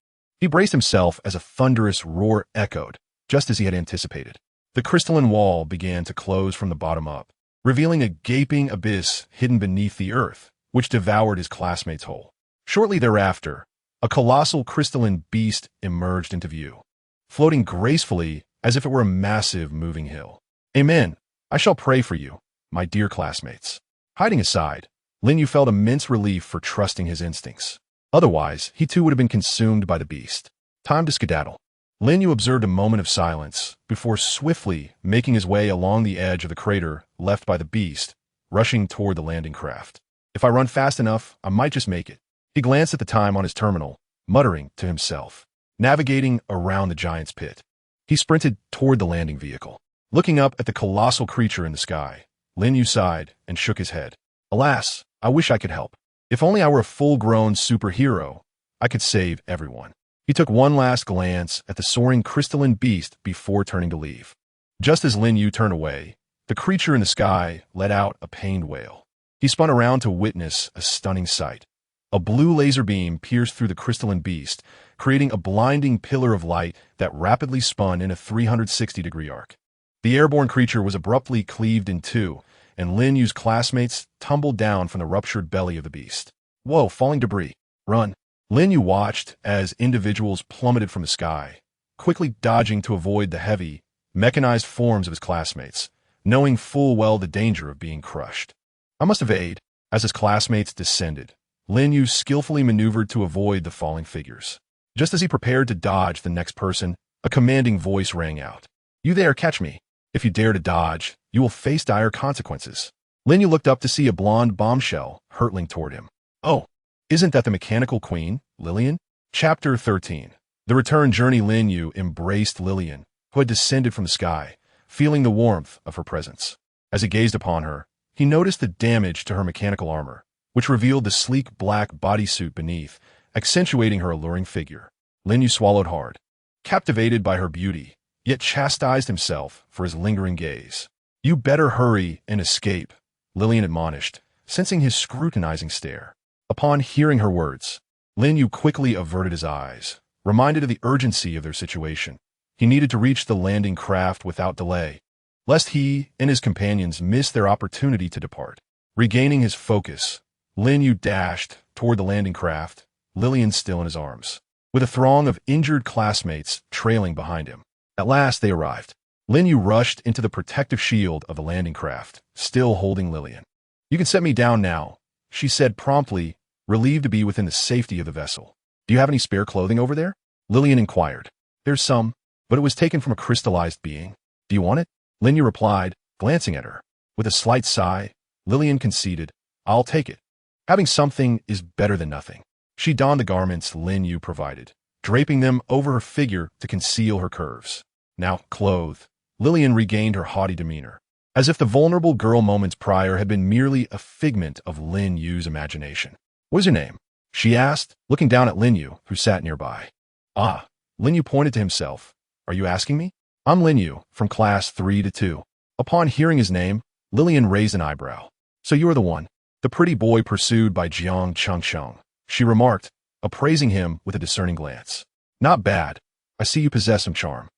he braced himself as a thunderous roar echoed, just as he had anticipated. The crystalline wall began to close from the bottom up, revealing a gaping abyss hidden beneath the earth, which devoured his classmates whole. Shortly thereafter, a colossal crystalline beast emerged into view, floating gracefully as if it were a massive moving hill. Amen. I shall pray for you, my dear classmates. Hiding aside, Lin Yu felt immense relief for trusting his instincts. Otherwise, he too would have been consumed by the beast. Time to skedaddle. Lin Yu observed a moment of silence before swiftly making his way along the edge of the crater left by the beast, rushing toward the landing craft. If I run fast enough, I might just make it. He glanced at the time on his terminal, muttering to himself. Navigating around the giant's pit, he sprinted toward the landing vehicle. Looking up at the colossal creature in the sky, Lin Yu sighed and shook his head. Alas, I wish I could help. If only I were a full-grown superhero, I could save everyone. He took one last glance at the soaring crystalline beast before turning to leave. Just as Lin Yu turned away, the creature in the sky let out a pained wail. He spun around to witness a stunning sight. A blue laser beam pierced through the crystalline beast, creating a blinding pillar of light that rapidly spun in a 360-degree arc. The airborne creature was abruptly cleaved in two, and Lin Yu's classmates tumbled down from the ruptured belly of the beast. Whoa, falling debris. Run. Lin Yu watched as individuals plummeted from the sky, quickly dodging to avoid the heavy, mechanized forms of his classmates, knowing full well the danger of being crushed. I must evade. As his classmates descended, Lin Yu skillfully maneuvered to avoid the falling figures. Just as he prepared to dodge the next person, a commanding voice rang out. You there, catch me. If you dare to dodge, you will face dire consequences. Lin Yu looked up to see a blonde bombshell hurtling toward him. Oh, isn't that the mechanical queen, Lilian? Chapter 13. The return journey. Lin Yu embraced Lilian, who had descended from the sky, feeling the warmth of her presence. As he gazed upon her, he noticed the damage to her mechanical armor, which revealed the sleek black bodysuit beneath, accentuating her alluring figure. Lin Yu swallowed hard, captivated by her beauty, yet chastised himself for his lingering gaze. You better hurry and escape, Lilian admonished, sensing his scrutinizing stare. Upon hearing her words, Lin Yu quickly averted his eyes, reminded of the urgency of their situation. He needed to reach the landing craft without delay, lest he and his companions miss their opportunity to depart. Regaining his focus, Lin Yu dashed toward the landing craft, Lilian still in his arms, with a throng of injured classmates trailing behind him. At last they arrived. Lin Yu rushed into the protective shield of the landing craft, still holding Lilian. You can set me down now, she said promptly, relieved to be within the safety of the vessel. Do you have any spare clothing over there? Lilian inquired. There's some, but it was taken from a crystallized being. Do you want it? Lin Yu replied, glancing at her. With a slight sigh, Lilian conceded, I'll take it. Having something is better than nothing. She donned the garments Lin Yu provided, draping them over her figure to conceal her curves. Now clothed, Lillian regained her haughty demeanor, as if the vulnerable girl moments prior had been merely a figment of Lin Yu's imagination. "What is your name?" she asked, looking down at Lin Yu, who sat nearby. "Ah," Lin Yu pointed to himself. "Are you asking me?" "I'm Lin Yu, from class 3-2. Upon hearing his name, Lillian raised an eyebrow. "So you are the one, the pretty boy pursued by Jiang Changcheng," she remarked, appraising him with a discerning glance. "Not bad. I see you possess some charm.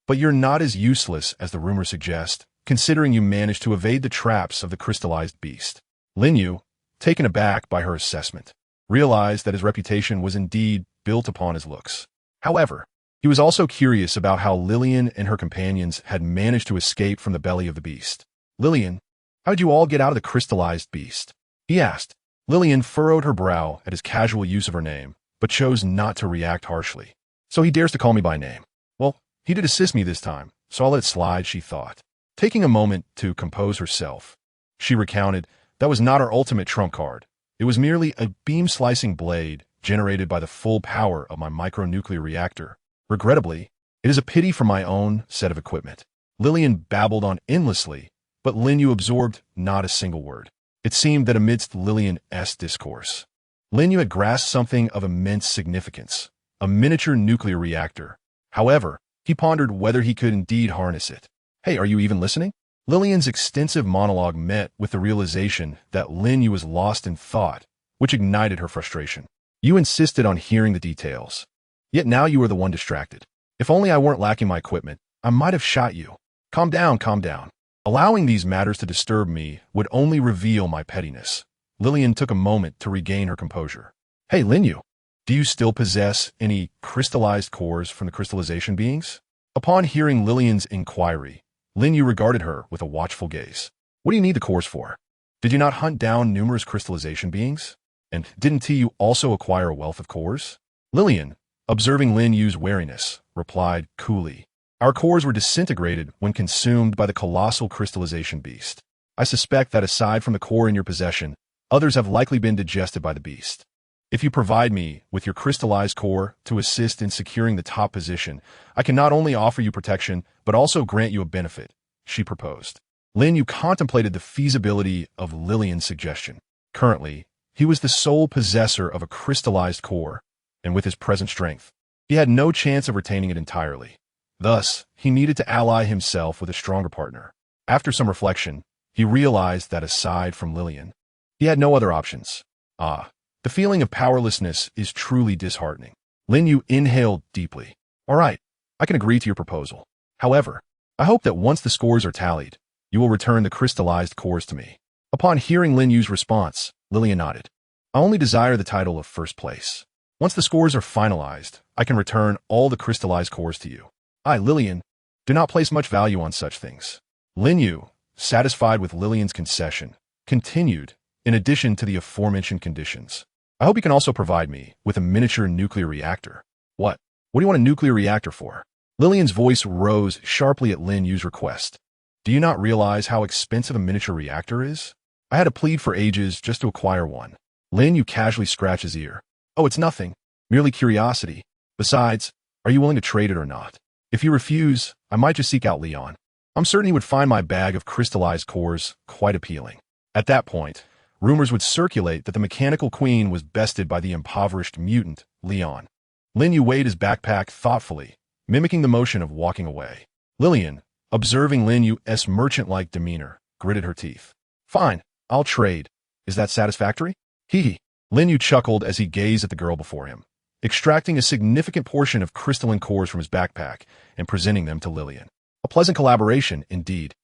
But you're not as useless as the rumors suggest, considering you managed to evade the traps of the crystallized beast." Lin Yu, taken aback by her assessment, realized that his reputation was indeed built upon his looks. However, he was also curious about how Lillian and her companions had managed to escape from the belly of the beast. "Lillian, how did you all get out of the crystallized beast?" he asked. Lillian furrowed her brow at his casual use of her name, but chose not to react harshly. "So he dares to call me by name. Well, he did assist me this time, so I'll let it slide," she thought. Taking a moment to compose herself, she recounted, "That was not our ultimate trump card. It was merely a beam-slicing blade generated by the full power of my micronuclear reactor. Regrettably, it is a pity for my own set of equipment." Lillian babbled on endlessly, but Lin Yu absorbed not a single word. It seemed that amidst Lillian's discourse, Lin Yu had grasped something of immense significance, a miniature nuclear reactor. However, he pondered whether he could indeed harness it. "Hey, are you even listening?" Lillian's extensive monologue met with the realization that Lin Yu was lost in thought, which ignited her frustration. "You insisted on hearing the details. Yet now you are the one distracted. If only I weren't lacking my equipment, I might have shot you." Calm down, calm down. Allowing these matters to disturb me would only reveal my pettiness." Lillian took a moment to regain her composure. "Hey, Lin Yu, do you still possess any crystallized cores from the crystallization beings?" Upon hearing Lillian's inquiry, Lin Yu regarded her with a watchful gaze. "What do you need the cores for? Did you not hunt down numerous crystallization beings? And didn't you also acquire a wealth of cores?" Lillian, observing Lin Yu's wariness, replied coolly, "Our cores were disintegrated when consumed by the colossal crystallization beast. I suspect that aside from the core in your possession, others have likely been digested by the beast. If you provide me with your crystallized core to assist in securing the top position, I can not only offer you protection, but also grant you a benefit," she proposed. Lin Yu contemplated the feasibility of Lillian's suggestion. Currently, he was the sole possessor of a crystallized core, and with his present strength, he had no chance of retaining it entirely. Thus, he needed to ally himself with a stronger partner. After some reflection, he realized that aside from Lillian, he had no other options. The feeling of powerlessness is truly disheartening. Lin Yu inhaled deeply. "All right, I can agree to your proposal. However, I hope that once the scores are tallied, you will return the crystallized cores to me." Upon hearing Lin Yu's response, Lillian nodded. "I only desire the title of first place. Once the scores are finalized, I can return all the crystallized cores to you." "I, Lillian, do not place much value on such things." Lin Yu, satisfied with Lillian's concession, continued, "In addition to the aforementioned conditions, I hope you can also provide me with a miniature nuclear reactor." What do you want a nuclear reactor for?" Lillian's voice rose sharply at Lin Yu's request. "Do you not realize how expensive a miniature reactor is? I had to plead for ages just to acquire one." Lin Yu casually scratched his ear. "Oh, it's nothing. Merely curiosity. Besides, are you willing to trade it or not? If you refuse, I might just seek out Leon. I'm certain he would find my bag of crystallized cores quite appealing." At that point, rumors would circulate that the mechanical queen was bested by the impoverished mutant, Leon. Lin Yu weighed his backpack thoughtfully, mimicking the motion of walking away. Lillian, observing Lin Yu's merchant-like demeanor, gritted her teeth. "Fine, I'll trade. Is that satisfactory?" Hee. Lin Yu chuckled as he gazed at the girl before him, extracting a significant portion of crystalline cores from his backpack and presenting them to Lillian. "A pleasant collaboration, indeed."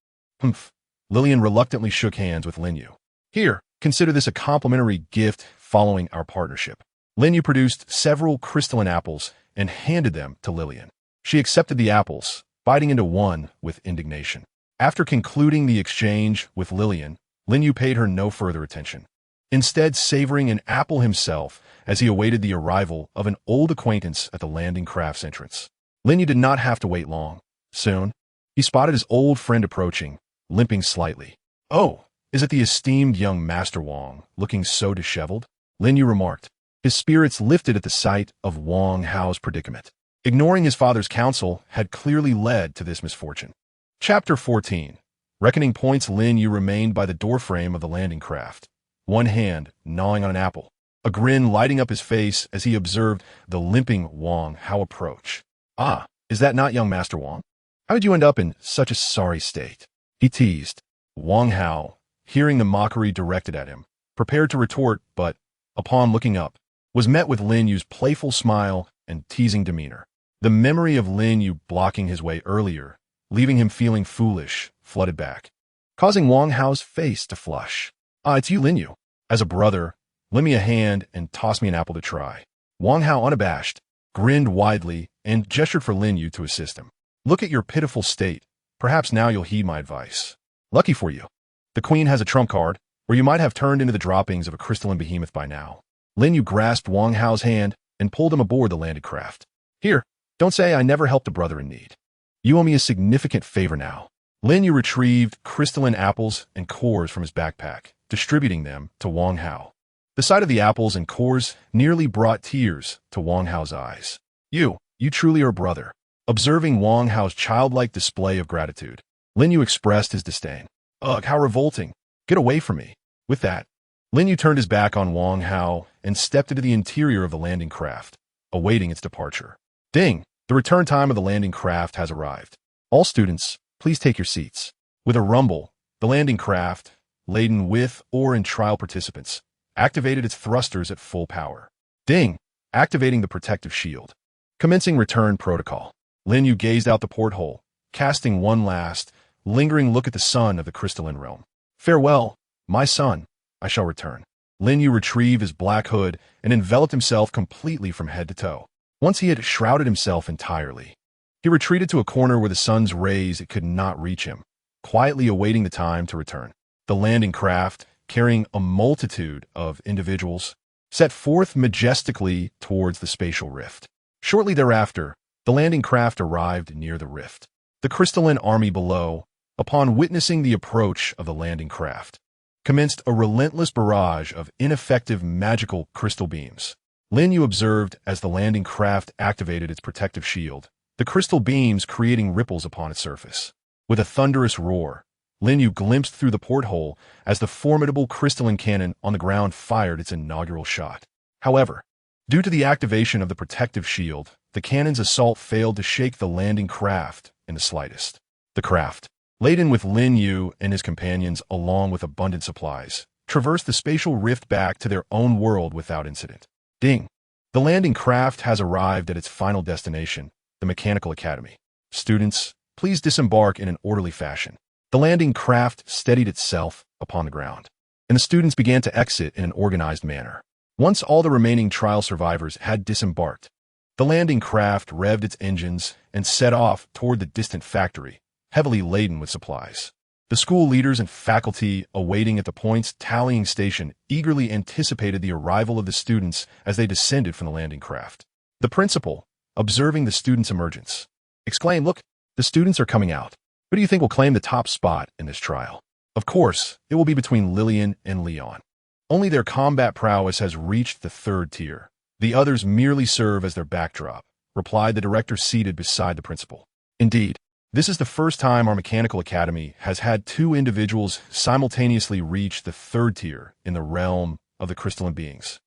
"Humph." Lillian reluctantly shook hands with Lin Yu. "Here, consider this a complimentary gift following our partnership." Lin Yu produced several crystalline apples and handed them to Lillian. She accepted the apples, biting into one with indignation. After concluding the exchange with Lillian, Lin Yu paid her no further attention, instead savoring an apple himself as he awaited the arrival of an old acquaintance at the landing craft's entrance. Lin Yu did not have to wait long. Soon, he spotted his old friend approaching, limping slightly. "Oh, is it the esteemed young Master Wang, looking so disheveled?" Lin Yu remarked. His spirits lifted at the sight of Wang Hao's predicament. Ignoring his father's counsel had clearly led to this misfortune. Chapter 14. Reckoning points. Lin Yu remained by the doorframe of the landing craft, one hand gnawing on an apple, a grin lighting up his face as he observed the limping Wang Hao approach. "Ah, is that not young Master Wang? How did you end up in such a sorry state?" he teased. Wang Hao, hearing the mockery directed at him, prepared to retort, but, upon looking up, was met with Lin Yu's playful smile and teasing demeanor. The memory of Lin Yu blocking his way earlier, leaving him feeling foolish, flooded back, causing Wang Hao's face to flush. "Ah, it's you, Lin Yu. As a brother, lend me a hand and toss me an apple to try." Wang Hao, unabashed, grinned widely and gestured for Lin Yu to assist him. "Look at your pitiful state. Perhaps now you'll heed my advice. Lucky for you, the queen has a trump card, or you might have turned into the droppings of a crystalline behemoth by now." Lin Yu grasped Wang Hao's hand and pulled him aboard the landed craft. "Here, don't say I never helped a brother in need. You owe me a significant favor now." Lin Yu retrieved crystalline apples and cores from his backpack, distributing them to Wang Hao. The sight of the apples and cores nearly brought tears to Wang Hao's eyes. You truly are a brother." Observing Wang Hao's childlike display of gratitude, Lin Yu expressed his disdain. "Ugh, how revolting. Get away from me." With that, Lin Yu turned his back on Wang Hao and stepped into the interior of the landing craft, awaiting its departure. Ding! The return time of the landing craft has arrived. All students, please take your seats. With a rumble, the landing craft, laden with or in trial participants, activated its thrusters at full power. Ding! Activating the protective shield. Commencing return protocol. Lin Yu gazed out the porthole, casting one last, lingering look at the sun of the crystalline realm. "Farewell, my son. I shall return." Lin Yu retrieved his black hood and enveloped himself completely from head to toe. Once he had shrouded himself entirely, he retreated to a corner where the sun's rays could not reach him, quietly awaiting the time to return. The landing craft, carrying a multitude of individuals, set forth majestically towards the spatial rift. Shortly thereafter, the landing craft arrived near the rift. The crystalline army below, upon witnessing the approach of the landing craft, commenced a relentless barrage of ineffective magical crystal beams. Lin Yu observed as the landing craft activated its protective shield, the crystal beams creating ripples upon its surface. With a thunderous roar, Lin Yu glimpsed through the porthole as the formidable crystalline cannon on the ground fired its inaugural shot. However, due to the activation of the protective shield, the cannon's assault failed to shake the landing craft in the slightest. The craft, laden with Lin Yu and his companions along with abundant supplies, traversed the spatial rift back to their own world without incident. Ding! The landing craft has arrived at its final destination, the Mechanical Academy. Students, please disembark in an orderly fashion. The landing craft steadied itself upon the ground, and the students began to exit in an organized manner. Once all the remaining trial survivors had disembarked, the landing craft revved its engines and set off toward the distant factory, heavily laden with supplies. The school leaders and faculty awaiting at the point's tallying station eagerly anticipated the arrival of the students as they descended from the landing craft. The principal, observing the students' emergence, exclaimed, "Look, the students are coming out. Who do you think will claim the top spot in this trial?" "Of course, it will be between Lillian and Leon. Only their combat prowess has reached the 3rd tier. The others merely serve as their backdrop," replied the director seated beside the principal. "Indeed, this is the first time our Mechanical Academy has had 2 individuals simultaneously reach the 3rd tier in the realm of the crystalline beings.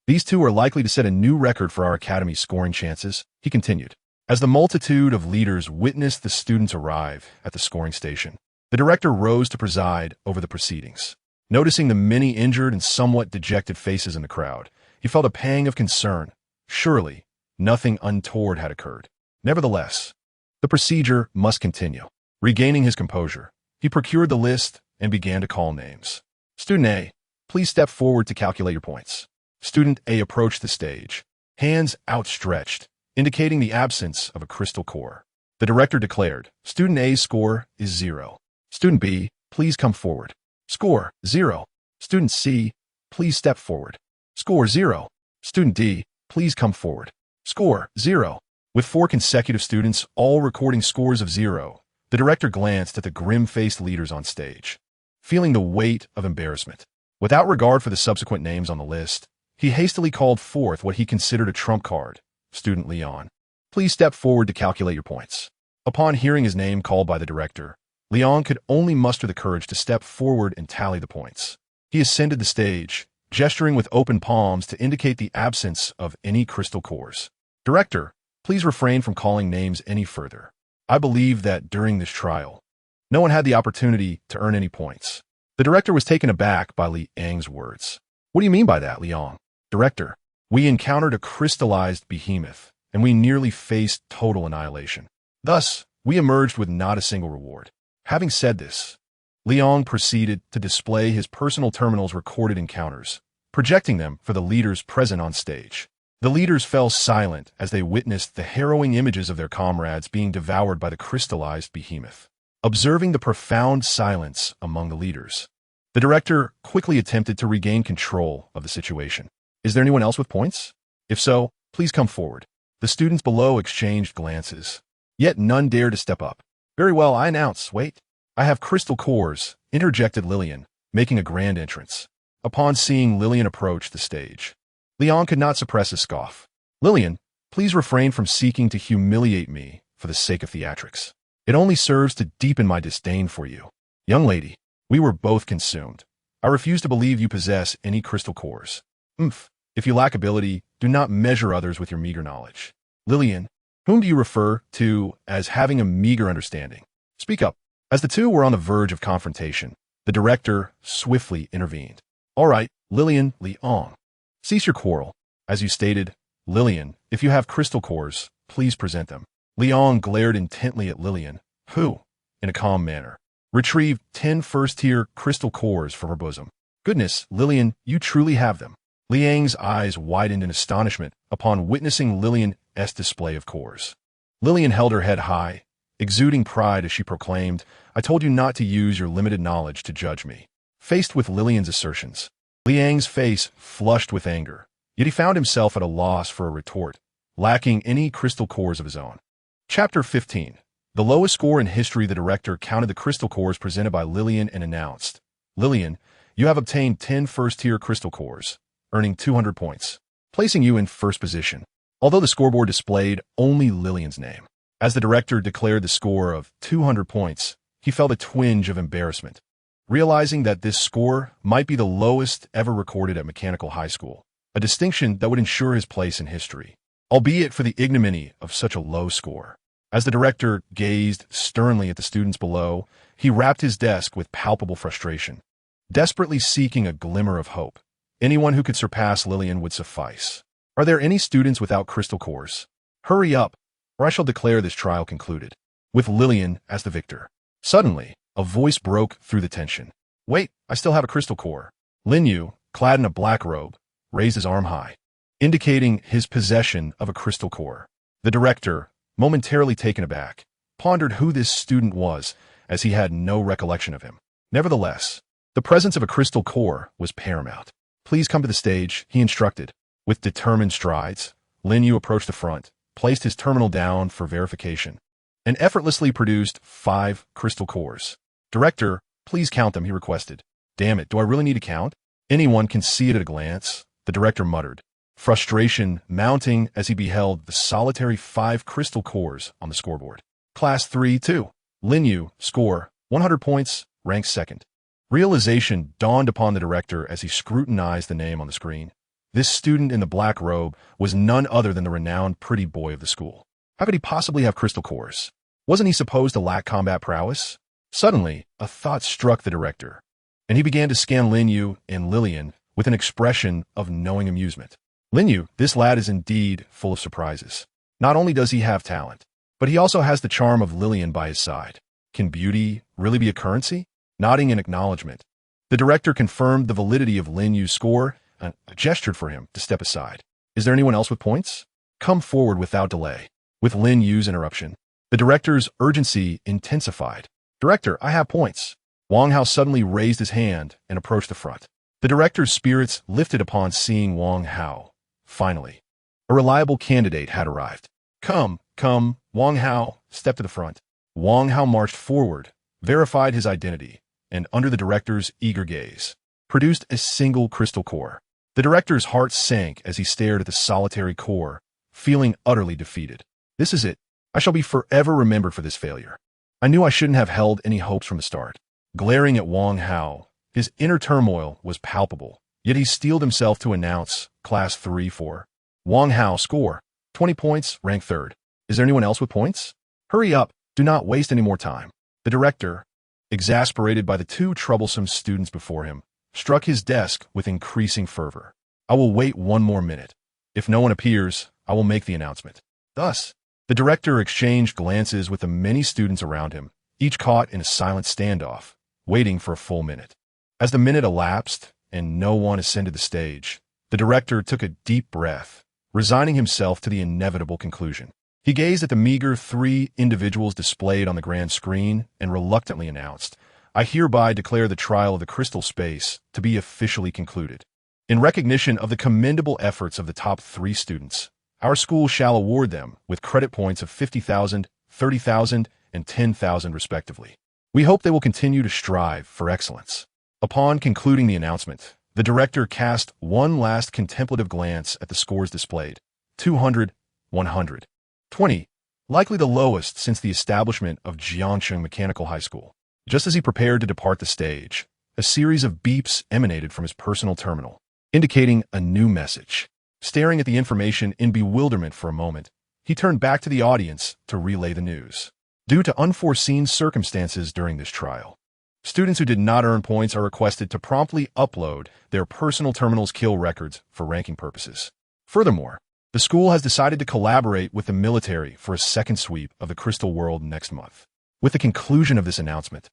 These 2 are likely to set a new record for our Academy's scoring chances," he continued. As the multitude of leaders witnessed the students arrive at the scoring station, the director rose to preside over the proceedings. Noticing the many injured and somewhat dejected faces in the crowd, he felt a pang of concern. Surely, nothing untoward had occurred. Nevertheless, the procedure must continue. Regaining his composure, he procured the list and began to call names. "Student A, please step forward to calculate your points." Student A approached the stage, hands outstretched, indicating the absence of a crystal core. The director declared, "Student A's score is 0. Student B, please come forward. Score 0. Student C, please step forward. Score 0. Student D, please come forward. Score 0. With 4 consecutive students all recording scores of 0, the director glanced at the grim-faced leaders on stage, feeling the weight of embarrassment. Without regard for the subsequent names on the list, He hastily called forth what he considered a trump card. Student Leon, please step forward to calculate your points. Upon hearing his name called by the director, Leon could only muster the courage to step forward and tally the points. He ascended the stage, gesturing with open palms to indicate the absence of any crystal cores. Director, please refrain from calling names any further. I believe that during this trial, no one had the opportunity to earn any points. The director was taken aback by Li Yang's words. What do you mean by that, Liang? Director, we encountered a crystallized behemoth, and we nearly faced total annihilation. Thus, we emerged with not a single reward. Having said this, Liang proceeded to display his personal terminal's recorded encounters, projecting them for the leaders present on stage. The leaders fell silent as they witnessed the harrowing images of their comrades being devoured by the crystallized behemoth. Observing the profound silence among the leaders, the director quickly attempted to regain control of the situation. Is there anyone else with points? If so, please come forward. The students below exchanged glances, yet none dared to step up. Very well, I announce. Wait. I have crystal cores, interjected Lillian, making a grand entrance. Upon seeing Lillian approach the stage, Leon could not suppress a scoff. Lillian, please refrain from seeking to humiliate me for the sake of theatrics. It only serves to deepen my disdain for you. Young lady, we were both consumed. I refuse to believe you possess any crystal cores. If you lack ability, do not measure others with your meager knowledge. Lillian, whom do you refer to as having a meager understanding? Speak up. As the two were on the verge of confrontation, the director swiftly intervened. All right, Lillian Liang, cease your quarrel. As you stated, Lillian, if you have crystal cores, please present them. Liang glared intently at Lillian, who, in a calm manner, retrieved 10 first-tier crystal cores from her bosom. Goodness, Lillian, you truly have them. Liang's eyes widened in astonishment upon witnessing Lillian's display of cores. Lillian held her head high, exuding pride as she proclaimed, I told you not to use your limited knowledge to judge me. Faced with Lillian's assertions, Liang's face flushed with anger, yet he found himself at a loss for a retort, lacking any crystal cores of his own. Chapter 15. The lowest score in history. The director counted the crystal cores presented by Lillian and announced, Lillian, you have obtained 10 first-tier crystal cores, earning 200 points, placing you in first position, although the scoreboard displayed only Lillian's name. As the director declared the score of 200 points, he felt a twinge of embarrassment, realizing that this score might be the lowest ever recorded at Mechanical High School, a distinction that would ensure his place in history, albeit for the ignominy of such a low score. As the director gazed sternly at the students below, he rapped his desk with palpable frustration, desperately seeking a glimmer of hope. Anyone who could surpass Lillian would suffice. Are there any students without crystal cores? Hurry up, or I shall declare this trial concluded, with Lillian as the victor. Suddenly, a voice broke through the tension. Wait, I still have a crystal core. Lin Yu, clad in a black robe, raised his arm high, indicating his possession of a crystal core. The director, momentarily taken aback, pondered who this student was, as he had no recollection of him. Nevertheless, the presence of a crystal core was paramount. Please come to the stage, he instructed. With determined strides, Lin Yu approached the front, placed his terminal down for verification, and effortlessly produced 5 crystal cores. Director, please count them, he requested. Damn it, do I really need to count? Anyone can see it at a glance, the director muttered, frustration mounting as he beheld the solitary 5 crystal cores on the scoreboard. Class 3-2. Lin Yu, score, 100 points, ranked second. Realization dawned upon the director as he scrutinized the name on the screen. This student in the black robe was none other than the renowned pretty boy of the school. How could he possibly have crystal cores? Wasn't he supposed to lack combat prowess? Suddenly, a thought struck the director, and he began to scan Lin Yu and Lillian with an expression of knowing amusement. Lin Yu, this lad is indeed full of surprises. Not only does he have talent, but he also has the charm of Lillian by his side. Can beauty really be a currency? Nodding in acknowledgement, the director confirmed the validity of Lin Yu's score and gestured for him to step aside. Is there anyone else with points? Come forward without delay. With Lin Yu's interruption, the director's urgency intensified. Director, I have points. Wang Hao suddenly raised his hand and approached the front. The director's spirits lifted upon seeing Wang Hao. Finally, a reliable candidate had arrived. Come, Wang Hao stepped to the front. Wang Hao marched forward, verified his identity, and under the director's eager gaze, produced a single crystal core. The The director's heart sank as he stared at the solitary core, feeling utterly defeated. This is it. I shall be forever remembered for this failure. I knew I shouldn't have held any hopes from the start. Glaring at Wang Hao, his inner turmoil was palpable, yet he steeled himself to announce, Class 3-4. Wang Hao, score. 20 points, rank 3rd. Is there anyone else with points? Hurry up, do not waste any more time. The director, exasperated by the two troublesome students before him, struck his desk with increasing fervor. I will wait 1 more minute. If no one appears, I will make the announcement. Thus, the director exchanged glances with the many students around him, each caught in a silent standoff, waiting for a full minute. As the minute elapsed and no one ascended the stage, the director took a deep breath, resigning himself to the inevitable conclusion. He gazed at the meager 3 individuals displayed on the grand screen and reluctantly announced, I hereby declare the trial of the crystal space to be officially concluded. In recognition of the commendable efforts of the top 3 students, our school shall award them with credit points of 50,000, 30,000, and 10,000 respectively. We hope they will continue to strive for excellence. Upon concluding the announcement, the director cast one last contemplative glance at the scores displayed. 200, 100. 20, likely the lowest since the establishment of Jiangcheng Mechanical High School. Just as he prepared to depart the stage, a series of beeps emanated from his personal terminal, indicating a new message. Staring at the information in bewilderment for a moment, he turned back to the audience to relay the news. Due to unforeseen circumstances during this trial, students who did not earn points are requested to promptly upload their personal terminal's kill records for ranking purposes. Furthermore, the school has decided to collaborate with the military for a second sweep of the Crystal World next month. With the conclusion of this announcement,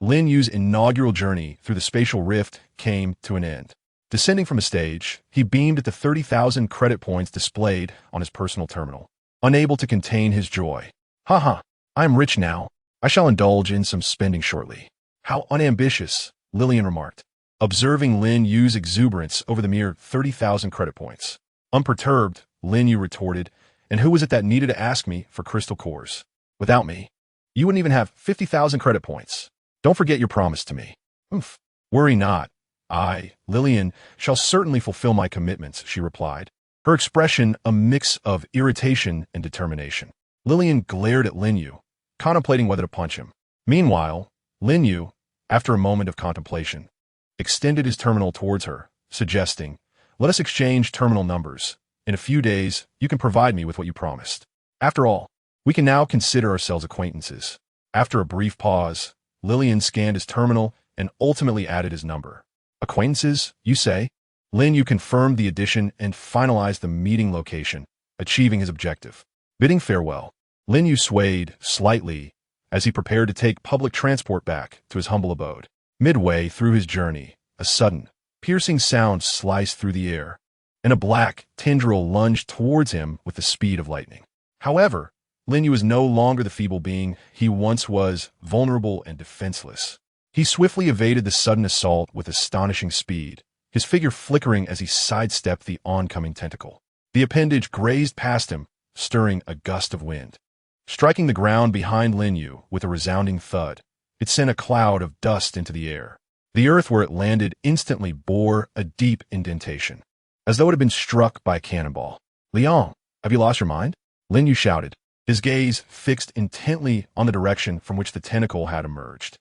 Lin Yu's inaugural journey through the spatial rift came to an end. Descending from a stage, he beamed at the 30,000 credit points displayed on his personal terminal, unable to contain his joy. Haha, I am rich now. I shall indulge in some spending shortly. How unambitious, Lillian remarked, observing Lin Yu's exuberance over the mere 30,000 credit points. Unperturbed, Lin Yu retorted, and who was it that needed to ask me for crystal cores? Without me, you wouldn't even have 50,000 credit points. Don't forget your promise to me. Oof. Worry not. I, Lillian, shall certainly fulfill my commitments, she replied, her expression a mix of irritation and determination. Lillian glared at Lin Yu, contemplating whether to punch him. Meanwhile, Lin Yu, after a moment of contemplation, extended his terminal towards her, suggesting, let us exchange terminal numbers. In a few days, you can provide me with what you promised. After all, we can now consider ourselves acquaintances. After a brief pause, Lillian scanned his terminal and ultimately added his number. Acquaintances, you say? Lin Yu confirmed the addition and finalized the meeting location, achieving his objective. Bidding farewell, Lin Yu swayed slightly as he prepared to take public transport back to his humble abode. Midway through his journey, a sudden, piercing sound sliced through the air, and a black tendril lunged towards him with the speed of lightning. However, Lin Yu was no longer the feeble being he once was, vulnerable and defenseless. He swiftly evaded the sudden assault with astonishing speed, his figure flickering as he sidestepped the oncoming tentacle. The appendage grazed past him, stirring a gust of wind. Striking the ground behind Lin Yu with a resounding thud, it sent a cloud of dust into the air. The earth where it landed instantly bore a deep indentation, as though it had been struck by a cannonball. Liang, have you lost your mind? Lin Yu shouted, his gaze fixed intently on the direction from which the tentacle had emerged.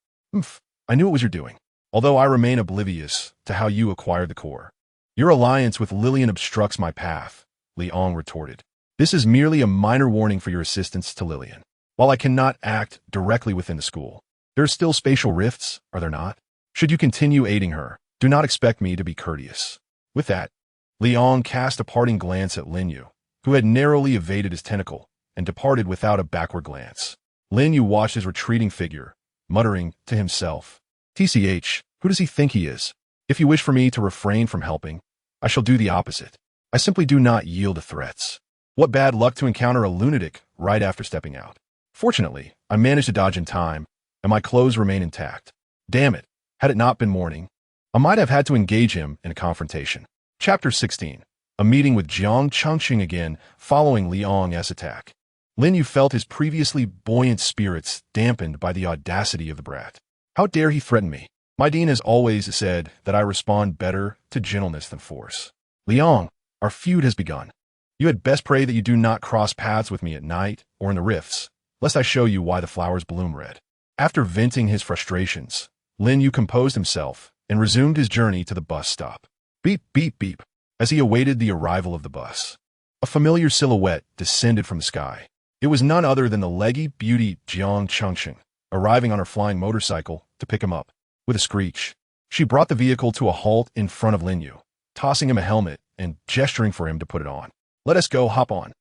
I knew it was your doing, although I remain oblivious to how you acquired the core. Your alliance with Lillian obstructs my path, Liang retorted. This is merely a minor warning for your assistance to Lillian. While I cannot act directly within the school, there are still spatial rifts, are there not? Should you continue aiding her, do not expect me to be courteous. With that, Liang cast a parting glance at Lin Yu, who had narrowly evaded his tentacle, and departed without a backward glance. Lin Yu watched his retreating figure, muttering to himself, TCH, who does he think he is? If you wish for me to refrain from helping, I shall do the opposite. I simply do not yield to threats. What bad luck to encounter a lunatic right after stepping out. Fortunately, I managed to dodge in time, and my clothes remain intact. Damn it, had it not been morning, I might have had to engage him in a confrontation. Chapter 16. A meeting with Jiang Chengqing again following Liang's attack. Lin Yu felt his previously buoyant spirits dampened by the audacity of the brat. How dare he threaten me? My dean has always said that I respond better to gentleness than force. Liang, our feud has begun. You had best pray that you do not cross paths with me at night or in the rifts, lest I show you why the flowers bloom red. After venting his frustrations, Lin Yu composed himself and resumed his journey to the bus stop. Beep, beep, beep, as he awaited the arrival of the bus. A familiar silhouette descended from the sky. It was none other than the leggy beauty Jiang Chengqing, arriving on her flying motorcycle to pick him up. With a screech, she brought the vehicle to a halt in front of Lin Yu, tossing him a helmet and gesturing for him to put it on. Let us go, hop on.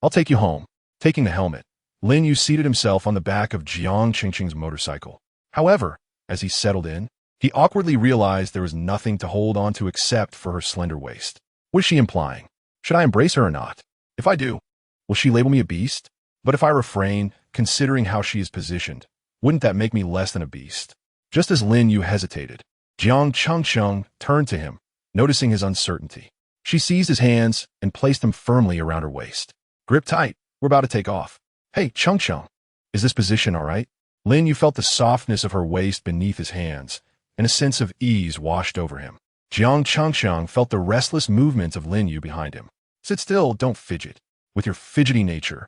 I'll take you home. Taking the helmet, Lin Yu seated himself on the back of Jiang Chengqing's motorcycle. However, as he settled in, he awkwardly realized there was nothing to hold on to except for her slender waist. What is she implying? Should I embrace her or not? If I do, will she label me a beast? But if I refrain, considering how she is positioned, wouldn't that make me less than a beast? Just as Lin Yu hesitated, Jiang Chengqing turned to him, noticing his uncertainty. She seized his hands and placed them firmly around her waist. Grip tight, we're about to take off. Hey, Chengqing, is this position all right? Lin Yu felt the softness of her waist beneath his hands, and a sense of ease washed over him. Jiang Chengqing felt the restless movements of Lin Yu behind him. Sit still, don't fidget. With your fidgety nature,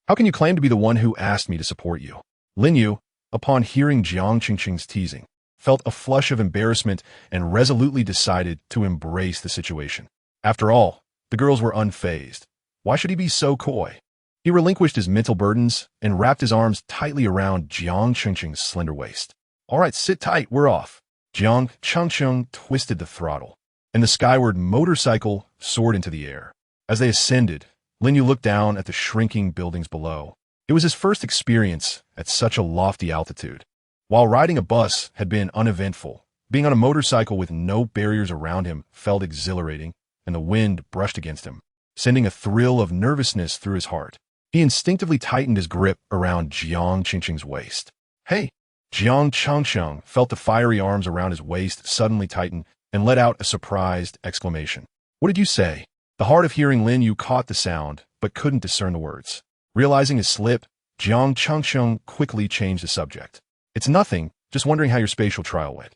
how can you claim to be the one who asked me to support you? Lin Yu, upon hearing Jiang Chengqing's teasing, felt a flush of embarrassment and resolutely decided to embrace the situation. After all, the girls were unfazed. Why should he be so coy? He relinquished his mental burdens and wrapped his arms tightly around Jiang Chengqing's slender waist. All right, sit tight, we're off. Jiang Chengqing twisted the throttle, and the skyward motorcycle soared into the air. As they ascended, Lin Yu looked down at the shrinking buildings below. It was his first experience at such a lofty altitude. While riding a bus had been uneventful, being on a motorcycle with no barriers around him felt exhilarating, and the wind brushed against him, sending a thrill of nervousness through his heart. He instinctively tightened his grip around Jiang Chengqing's waist. Hey! Jiang Chengqing felt the fiery arms around his waist suddenly tighten and let out a surprised exclamation. What did you say? The hard of hearing Lin Yu caught the sound, but couldn't discern the words. Realizing his slip, Jiang Chengqing quickly changed the subject. It's nothing, just wondering how your spatial trial went.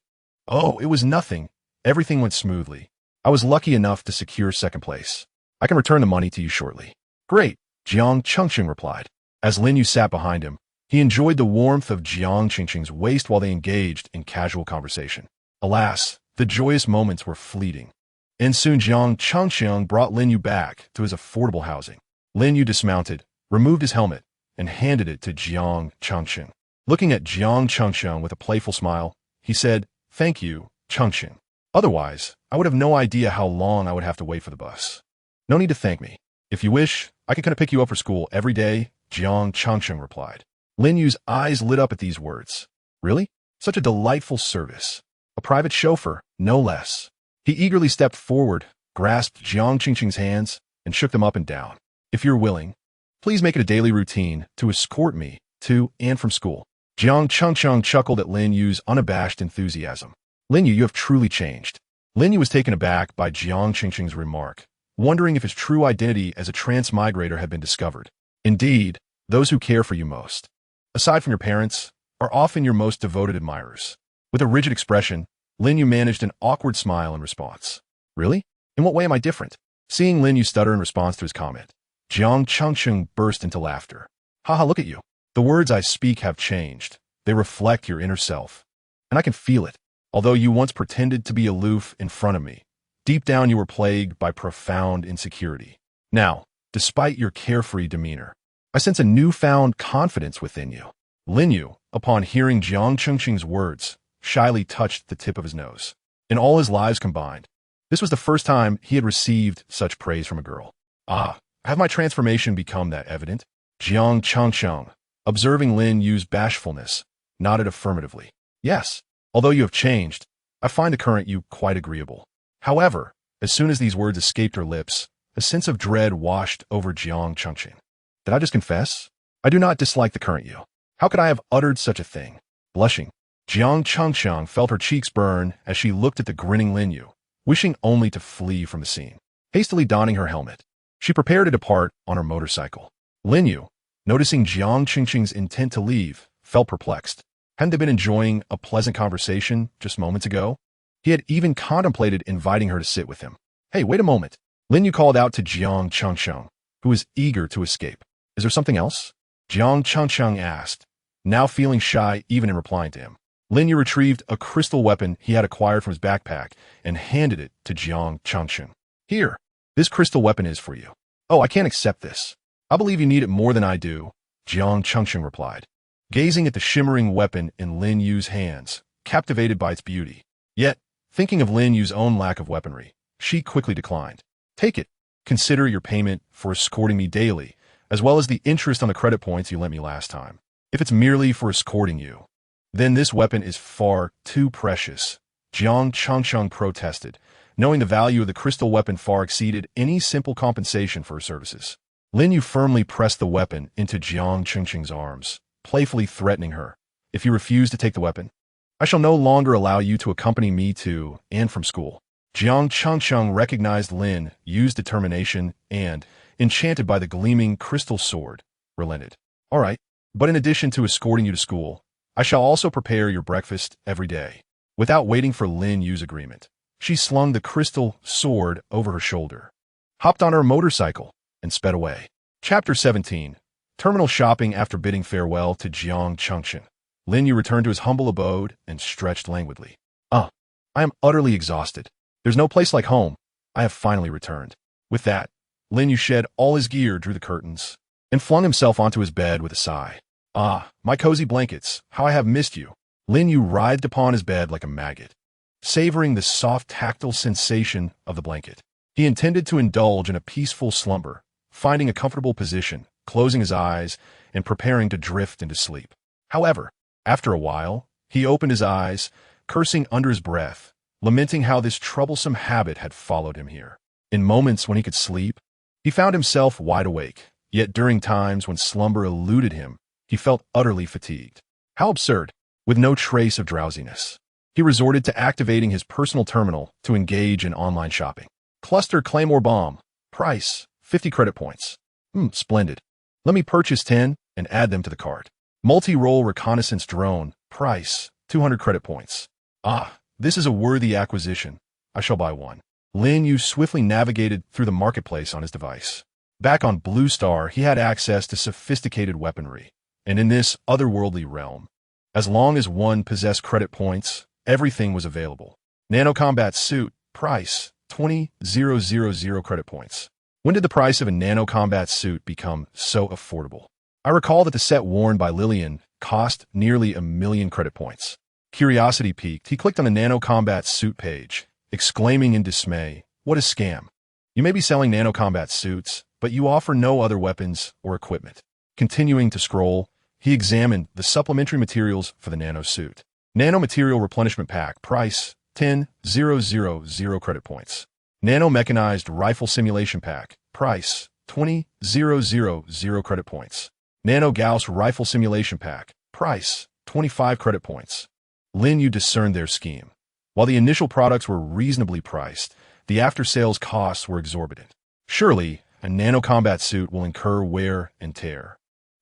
Oh, it was nothing. Everything went smoothly. I was lucky enough to secure second place. I can return the money to you shortly. Great, Jiang Chengqing replied. As Lin Yu sat behind him, he enjoyed the warmth of Jiang Chengqing's waist while they engaged in casual conversation. Alas, the joyous moments were fleeting. And soon Jiang Chengqing brought Lin Yu back to his affordable housing. Lin Yu dismounted, removed his helmet, and handed it to Jiang Chengqing. Looking at Jiang Chengqing with a playful smile, he said, "Thank you, Chengqing. Otherwise, I would have no idea how long I would have to wait for the bus. No need to thank me. If you wish, I can come to pick you up for school every day," Jiang Chengqing replied. Lin Yu's eyes lit up at these words. Really? Such a delightful service. A private chauffeur, no less. He eagerly stepped forward, grasped Jiang Chengqing's hands, and shook them up and down. If you're willing, please make it a daily routine to escort me to and from school. Jiang Chengqing chuckled at Lin Yu's unabashed enthusiasm. Lin Yu, you have truly changed. Lin Yu was taken aback by Jiang Chengqing's remark, wondering if his true identity as a transmigrator had been discovered. Indeed, those who care for you most, aside from your parents, are often your most devoted admirers. With a rigid expression, Lin Yu managed an awkward smile in response. Really? In what way am I different? Seeing Lin Yu stutter in response to his comment, Jiang Chengqing burst into laughter. Haha, look at you. The words I speak have changed. They reflect your inner self. And I can feel it. Although you once pretended to be aloof in front of me, deep down you were plagued by profound insecurity. Now, despite your carefree demeanor, I sense a newfound confidence within you. Lin Yu, upon hearing Jiang Chengqing's words, shyly touched the tip of his nose. In all his lives combined, this was the first time he had received such praise from a girl. Ah, have my transformation become that evident? Jiang Chengqing, observing Lin Yu's bashfulness, nodded affirmatively. Yes, although you have changed, I find the current you quite agreeable. However, as soon as these words escaped her lips, a sense of dread washed over Jiang Chengqing. Did I just confess? I do not dislike the current you. How could I have uttered such a thing? Blushing, Jiang Chengqing felt her cheeks burn as she looked at the grinning Lin Yu, wishing only to flee from the scene. Hastily donning her helmet, she prepared to depart on her motorcycle. Lin Yu, noticing Jiang Chengqing's intent to leave, felt perplexed. Hadn't they been enjoying a pleasant conversation just moments ago? He had even contemplated inviting her to sit with him. Hey, wait a moment. Lin Yu called out to Jiang Chengsheng, who was eager to escape. Is there something else? Jiang Chengsheng asked, now feeling shy even in replying to him. Lin Yu retrieved a crystal weapon he had acquired from his backpack and handed it to Jiang Chengsheng. Here, this crystal weapon is for you. Oh, I can't accept this. I believe you need it more than I do, Jiang Chengsheng replied, gazing at the shimmering weapon in Lin Yu's hands, captivated by its beauty. Yet, thinking of Lin Yu's own lack of weaponry, she quickly declined. Take it. Consider your payment for escorting me daily, as well as the interest on the credit points you lent me last time. If it's merely for escorting you, then this weapon is far too precious, Jiang Chengsheng protested, knowing the value of the crystal weapon far exceeded any simple compensation for her services. Lin Yu firmly pressed the weapon into Jiang Chengsheng's arms, playfully threatening her. If you refuse to take the weapon, I shall no longer allow you to accompany me to and from school. Jiang Chengsheng recognized Lin Yu's determination and, enchanted by the gleaming crystal sword, relented. All right, but in addition to escorting you to school, I shall also prepare your breakfast every day. Without waiting for Lin Yu's agreement, she slung the crystal sword over her shoulder, hopped on her motorcycle, and sped away. Chapter 17. Terminal shopping. After bidding farewell to Jiang Chengsheng, Lin Yu returned to his humble abode and stretched languidly. I am utterly exhausted. There's no place like home. I have finally returned. With that, Lin Yu shed all his gear, drew the curtains, and flung himself onto his bed with a sigh. Ah, my cozy blankets, how I have missed you. Lin Yu writhed upon his bed like a maggot, savoring the soft tactile sensation of the blanket. He intended to indulge in a peaceful slumber, finding a comfortable position, closing his eyes, and preparing to drift into sleep. However, after a while, he opened his eyes, cursing under his breath, lamenting how this troublesome habit had followed him here. In moments when he could sleep, he found himself wide awake, yet during times when slumber eluded him, he felt utterly fatigued. How absurd! With no trace of drowsiness, he resorted to activating his personal terminal to engage in online shopping. Cluster Claymore Bomb. Price, 50 credit points. Splendid. Let me purchase 10 and add them to the cart. Multi-role reconnaissance drone. Price, 200 credit points. This is a worthy acquisition. I shall buy one. Lin Yu swiftly navigated through the marketplace on his device. Back on Blue Star, he had access to sophisticated weaponry, and in this otherworldly realm, as long as one possessed credit points, everything was available. Nanocombat suit. Price, 20,000 credit points. When did the price of a nanocombat suit become so affordable? I recall that the set worn by Lillian cost nearly 1 million credit points. Curiosity piqued, he clicked on the nanocombat suit page, exclaiming in dismay, what a scam. You may be selling nanocombat suits, but you offer no other weapons or equipment. Continuing to scroll, he examined the supplementary materials for the nano suit. Nano material replenishment pack. Price, 10,000 credit points. Nano mechanized rifle simulation pack. Price, 20,000 credit points. Nano Gauss rifle simulation pack. Price, 25 credit points. Lin Yu discerned their scheme. While the initial products were reasonably priced, the after-sales costs were exorbitant. Surely, a nanocombat suit will incur wear and tear.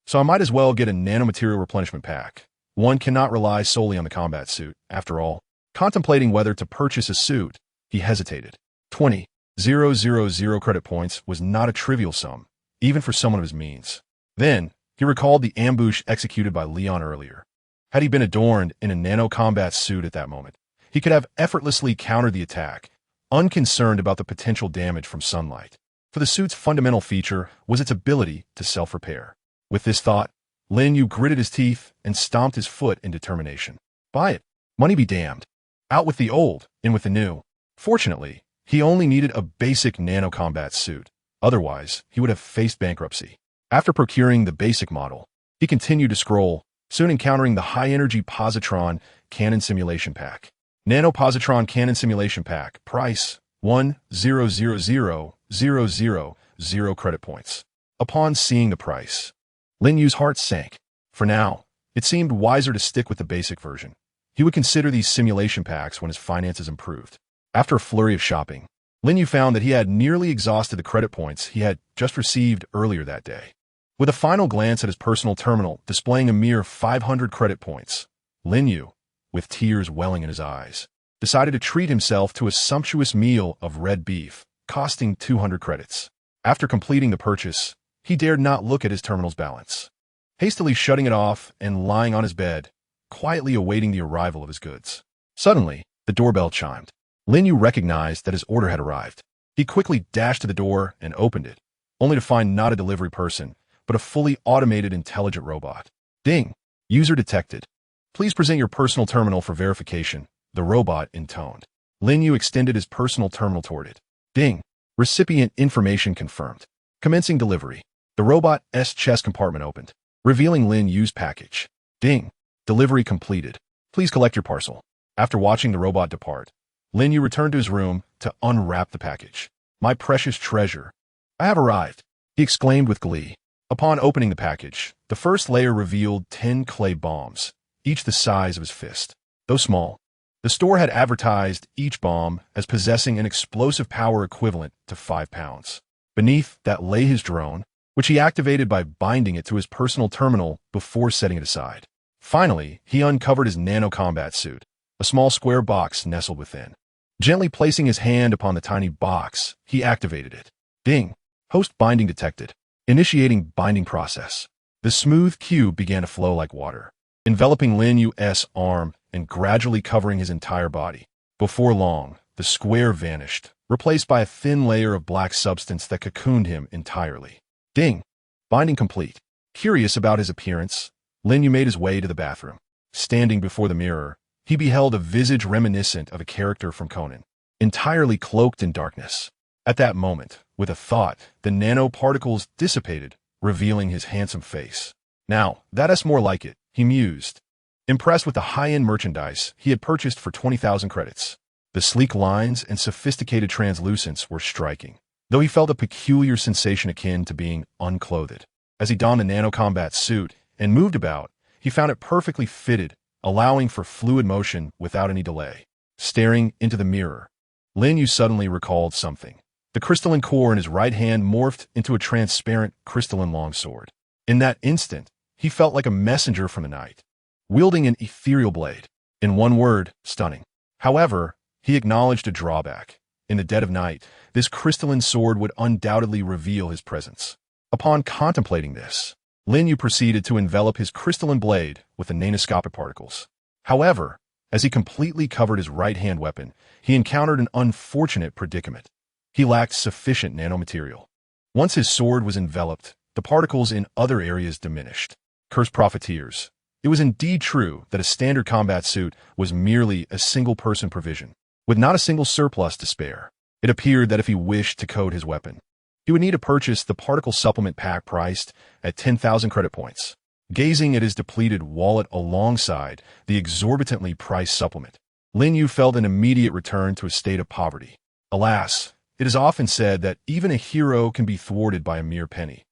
So I might as well get a nanomaterial replenishment pack. One cannot rely solely on the combat suit. After all, contemplating whether to purchase a suit, he hesitated. 20,000 credit points was not a trivial sum, even for someone of his means. Then, he recalled the ambush executed by Leon earlier. Had he been adorned in a nanocombat suit at that moment, he could have effortlessly countered the attack, unconcerned about the potential damage from sunlight. For the suit's fundamental feature was its ability to self-repair. With this thought, Lin Yu gritted his teeth and stomped his foot in determination. Buy it. Money be damned. Out with the old, in with the new. Fortunately, he only needed a basic nanocombat suit. Otherwise, he would have faced bankruptcy. After procuring the basic model, he continued to scroll, soon encountering the high-energy positron cannon simulation pack. Nano positron cannon simulation pack. Price, 1,000,000 credit points. Upon seeing the price, Lin Yu's heart sank. For now, it seemed wiser to stick with the basic version. He would consider these simulation packs when his finances improved. After a flurry of shopping, Lin Yu found that he had nearly exhausted the credit points he had just received earlier that day. With a final glance at his personal terminal displaying a mere 500 credit points, Lin Yu, with tears welling in his eyes, decided to treat himself to a sumptuous meal of red beef, costing 200 credits. After completing the purchase, he dared not look at his terminal's balance. Hastily shutting it off and lying on his bed, quietly awaiting the arrival of his goods. Suddenly, the doorbell chimed. Lin Yu recognized that his order had arrived. He quickly dashed to the door and opened it, only to find not a delivery person, but a fully automated intelligent robot. Ding! User detected. Please present your personal terminal for verification, the robot intoned. Lin Yu extended his personal terminal toward it. Ding! Recipient information confirmed. Commencing delivery. The robot's chest compartment opened, revealing Lin Yu's package. Ding! Delivery completed. Please collect your parcel. After watching the robot depart, Lin Yu returned to his room to unwrap the package. My precious treasure. I have arrived, he exclaimed with glee. Upon opening the package, the first layer revealed 10 clay bombs, each the size of his fist. Though small, the store had advertised each bomb as possessing an explosive power equivalent to 5 pounds. Beneath that lay his drone, which he activated by binding it to his personal terminal before setting it aside. Finally, he uncovered his nano-combat suit, a small square box nestled within. Gently placing his hand upon the tiny box, he activated it. Ding! Host binding detected. Initiating binding process. The smooth cube began to flow like water, enveloping Lin Yu's arm and gradually covering his entire body. Before long, the square vanished, replaced by a thin layer of black substance that cocooned him entirely. Ding! Binding complete. Curious about his appearance, Lin Yu made his way to the bathroom. Standing before the mirror, he beheld a visage reminiscent of a character from Conan, entirely cloaked in darkness. At that moment, with a thought, the nanoparticles dissipated, revealing his handsome face. Now, that's more like it, he mused, impressed with the high-end merchandise he had purchased for 20,000 credits. The sleek lines and sophisticated translucence were striking, though he felt a peculiar sensation akin to being unclothed. As he donned the nano-combat suit and moved about, he found it perfectly fitted, allowing for fluid motion without any delay. Staring into the mirror, Lin Yu suddenly recalled something. The crystalline core in his right hand morphed into a transparent crystalline longsword. In that instant, he felt like a messenger from the night, wielding an ethereal blade. In one word, stunning. However, he acknowledged a drawback. In the dead of night, this crystalline sword would undoubtedly reveal his presence. Upon contemplating this, Lin Yu proceeded to envelop his crystalline blade with the nanoscopic particles. However, as he completely covered his right-hand weapon, he encountered an unfortunate predicament. He lacked sufficient nanomaterial. Once his sword was enveloped, the particles in other areas diminished. Cursed profiteers. It was indeed true that a standard combat suit was merely a single-person provision, with not a single surplus to spare. It appeared that if he wished to code his weapon, he would need to purchase the particle supplement pack priced at 10,000 credit points. Gazing at his depleted wallet alongside the exorbitantly priced supplement, Lin Yu felt an immediate return to a state of poverty. Alas, it is often said that even a hero can be thwarted by a mere penny.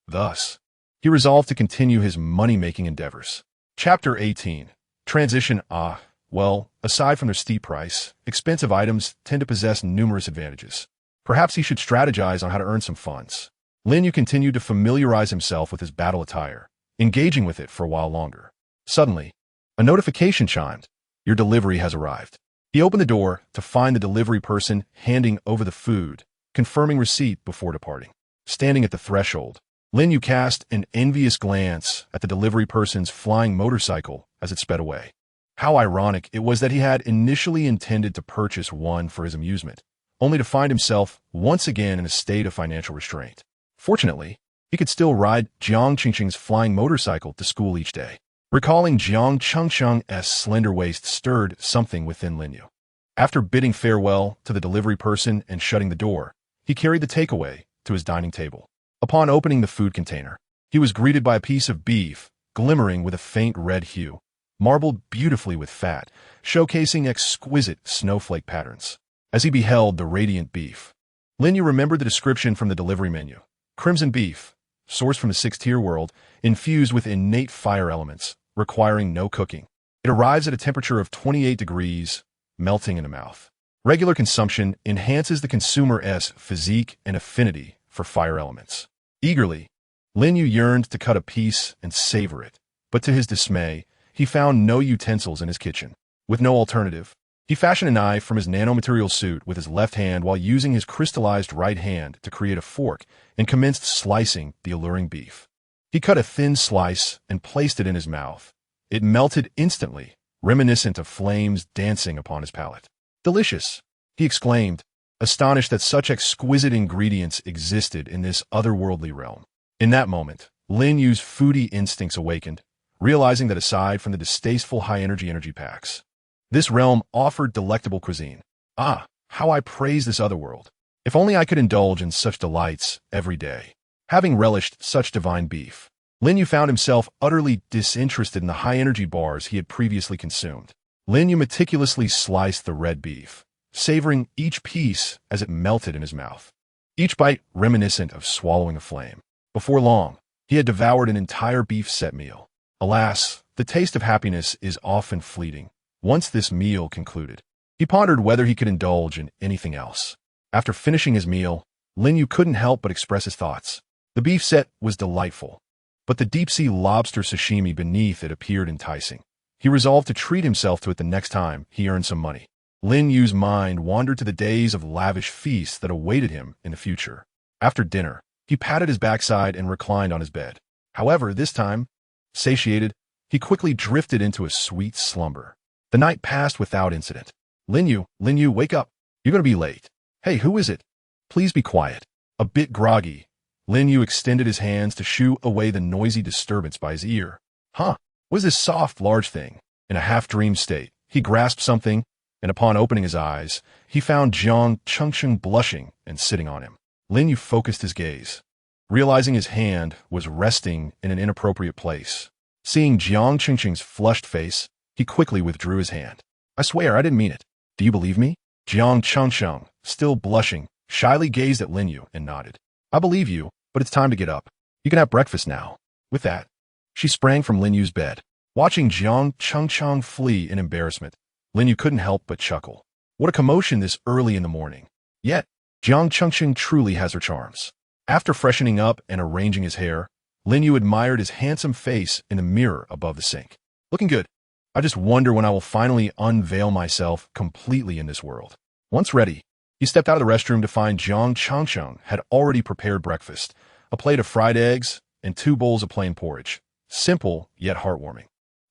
Thus, he resolved to continue his money-making endeavors. Chapter 18. Transition. Well, aside from their steep price, expensive items tend to possess numerous advantages. Perhaps he should strategize on how to earn some funds. Lin Yu continued to familiarize himself with his battle attire, engaging with it for a while longer. Suddenly, a notification chimed. Your delivery has arrived. He opened the door to find the delivery person handing over the food, confirming receipt before departing. Standing at the threshold, Lin Yu cast an envious glance at the delivery person's flying motorcycle as it sped away. How ironic it was that he had initially intended to purchase one for his amusement, only to find himself once again in a state of financial restraint. Fortunately, he could still ride Jiang Qingqing's flying motorcycle to school each day. Recalling Jiang Qingqing's slender waist stirred something within Lin Yu. After bidding farewell to the delivery person and shutting the door, he carried the takeaway to his dining table. Upon opening the food container, he was greeted by a piece of beef, glimmering with a faint red hue, marbled beautifully with fat, showcasing exquisite snowflake patterns. As he beheld the radiant beef, Lin Yu remembered the description from the delivery menu. Crimson beef, sourced from the sixth-tier world, infused with innate fire elements, requiring no cooking. It arrives at a temperature of 28 degrees, melting in the mouth. Regular consumption enhances the consumer's physique and affinity for fire elements. Eagerly, Lin Yu yearned to cut a piece and savor it, but to his dismay, he found no utensils in his kitchen. With no alternative, He fashioned a knife from his nanomaterial suit with his left hand while using his crystallized right hand to create a fork and commenced slicing the alluring beef. He cut a thin slice and placed it in his mouth. It melted instantly, reminiscent of flames dancing upon his palate. "Delicious," he exclaimed, astonished that such exquisite ingredients existed in this otherworldly realm. In that moment, Lin Yu's foodie instincts awakened, realizing that aside from the distasteful high-energy packs, this realm offered delectable cuisine. Ah, how I praise this otherworld. If only I could indulge in such delights every day. Having relished such divine beef, Lin Yu found himself utterly disinterested in the high-energy bars he had previously consumed. Lin Yu meticulously sliced the red beef, savoring each piece as it melted in his mouth, each bite reminiscent of swallowing a flame. Before long, he had devoured an entire beef set meal. Alas, the taste of happiness is often fleeting. Once this meal concluded, he pondered whether he could indulge in anything else. After finishing his meal, Lin Yu couldn't help but express his thoughts. The beef set was delightful, but the deep-sea lobster sashimi beneath it appeared enticing. He resolved to treat himself to it the next time he earned some money. Lin Yu's mind wandered to the days of lavish feasts that awaited him in the future. After dinner, he patted his backside and reclined on his bed. However, this time, satiated, he quickly drifted into a sweet slumber. The night passed without incident. Lin Yu, wake up. You're going to be late. Hey, who is it? Please be quiet." A bit groggy, Lin Yu extended his hands to shoo away the noisy disturbance by his ear. Huh? What is this soft, large thing? In a half-dream state, he grasped something, and upon opening his eyes, he found Jiang Chengsheng blushing and sitting on him. Lin Yu focused his gaze, realizing his hand was resting in an inappropriate place. Seeing Jiang Chengsheng's flushed face, he quickly withdrew his hand. "I swear, I didn't mean it. Do you believe me?" Jiang Chengsheng, still blushing, shyly gazed at Lin Yu and nodded. "I believe you, but it's time to get up. You can have breakfast now." With that, she sprang from Lin Yu's bed. Watching Jiang Chengsheng flee in embarrassment, Lin Yu couldn't help but chuckle. What a commotion this early in the morning. Yet, Jiang Chengsheng truly has her charms. After freshening up and arranging his hair, Lin Yu admired his handsome face in the mirror above the sink. "Looking good. I just wonder when I will finally unveil myself completely in this world." Once ready, he stepped out of the restroom to find Jiang Chengsheng had already prepared breakfast, a plate of fried eggs and 2 bowls of plain porridge. Simple, yet heartwarming.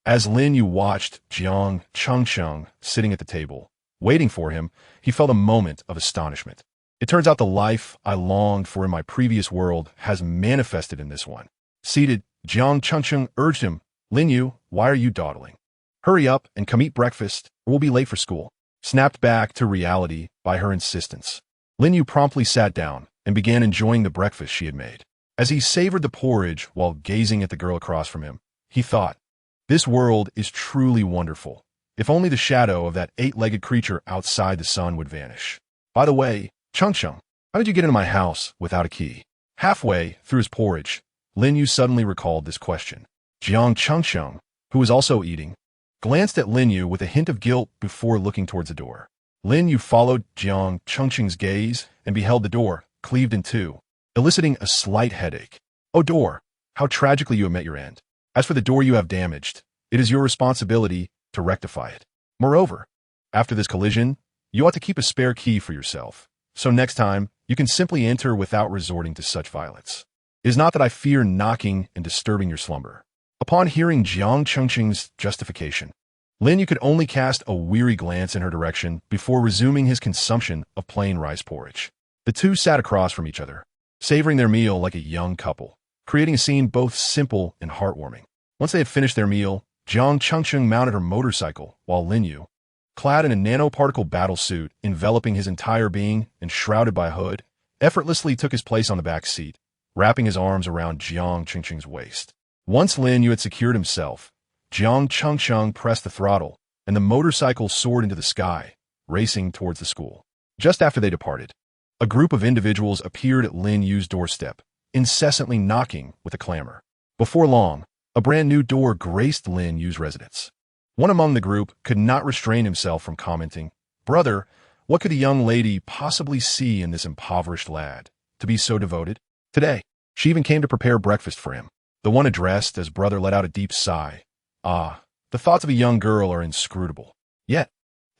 As Lin Yu watched Jiang Chengsheng sitting at the table, waiting for him, he felt a moment of astonishment. It turns out the life I longed for in my previous world has manifested in this one. Seated, Jiang Chengsheng urged him, "Lin Yu, why are you dawdling? Hurry up and come eat breakfast, or we'll be late for school." Snapped back to reality by her insistence, Lin Yu promptly sat down and began enjoying the breakfast she had made. As he savored the porridge while gazing at the girl across from him, he thought, "This world is truly wonderful. If only the shadow of that 8-legged creature outside the sun would vanish. By the way, Chengsheng, how did you get into my house without a key?" Halfway through his porridge, Lin Yu suddenly recalled this question. Jiang Chengsheng, who was also eating, glanced at Lin Yu with a hint of guilt before looking towards the door. Lin Yu followed Jiang Chengsheng's gaze and beheld the door cleaved in two, eliciting a slight headache. "Oh door, how tragically you have met your end. As for the door you have damaged, it is your responsibility to rectify it. Moreover, after this collision, you ought to keep a spare key for yourself, so next time you can simply enter without resorting to such violence. It is not that I fear knocking and disturbing your slumber." Upon hearing Jiang Chengsheng's justification, Lin Yu could only cast a weary glance in her direction before resuming his consumption of plain rice porridge. The two sat across from each other, savoring their meal like a young couple, creating a scene both simple and heartwarming. Once they had finished their meal, Jiang Chengsheng mounted her motorcycle, while Lin Yu, clad in a nanoparticle battle suit enveloping his entire being and shrouded by a hood, effortlessly took his place on the back seat, wrapping his arms around Jiang Chengsheng's waist. Once Lin Yu had secured himself, Jiang Chengsheng pressed the throttle, and the motorcycle soared into the sky, racing towards the school. Just after they departed, a group of individuals appeared at Lin Yu's doorstep, incessantly knocking with a clamor. Before long, a brand new door graced Lin Yu's residence. One among the group could not restrain himself from commenting, "Brother, what could a young lady possibly see in this impoverished lad, to be so devoted?" Today, she even came to prepare breakfast for him. The one addressed as brother let out a deep sigh. Ah, the thoughts of a young girl are inscrutable. Yet,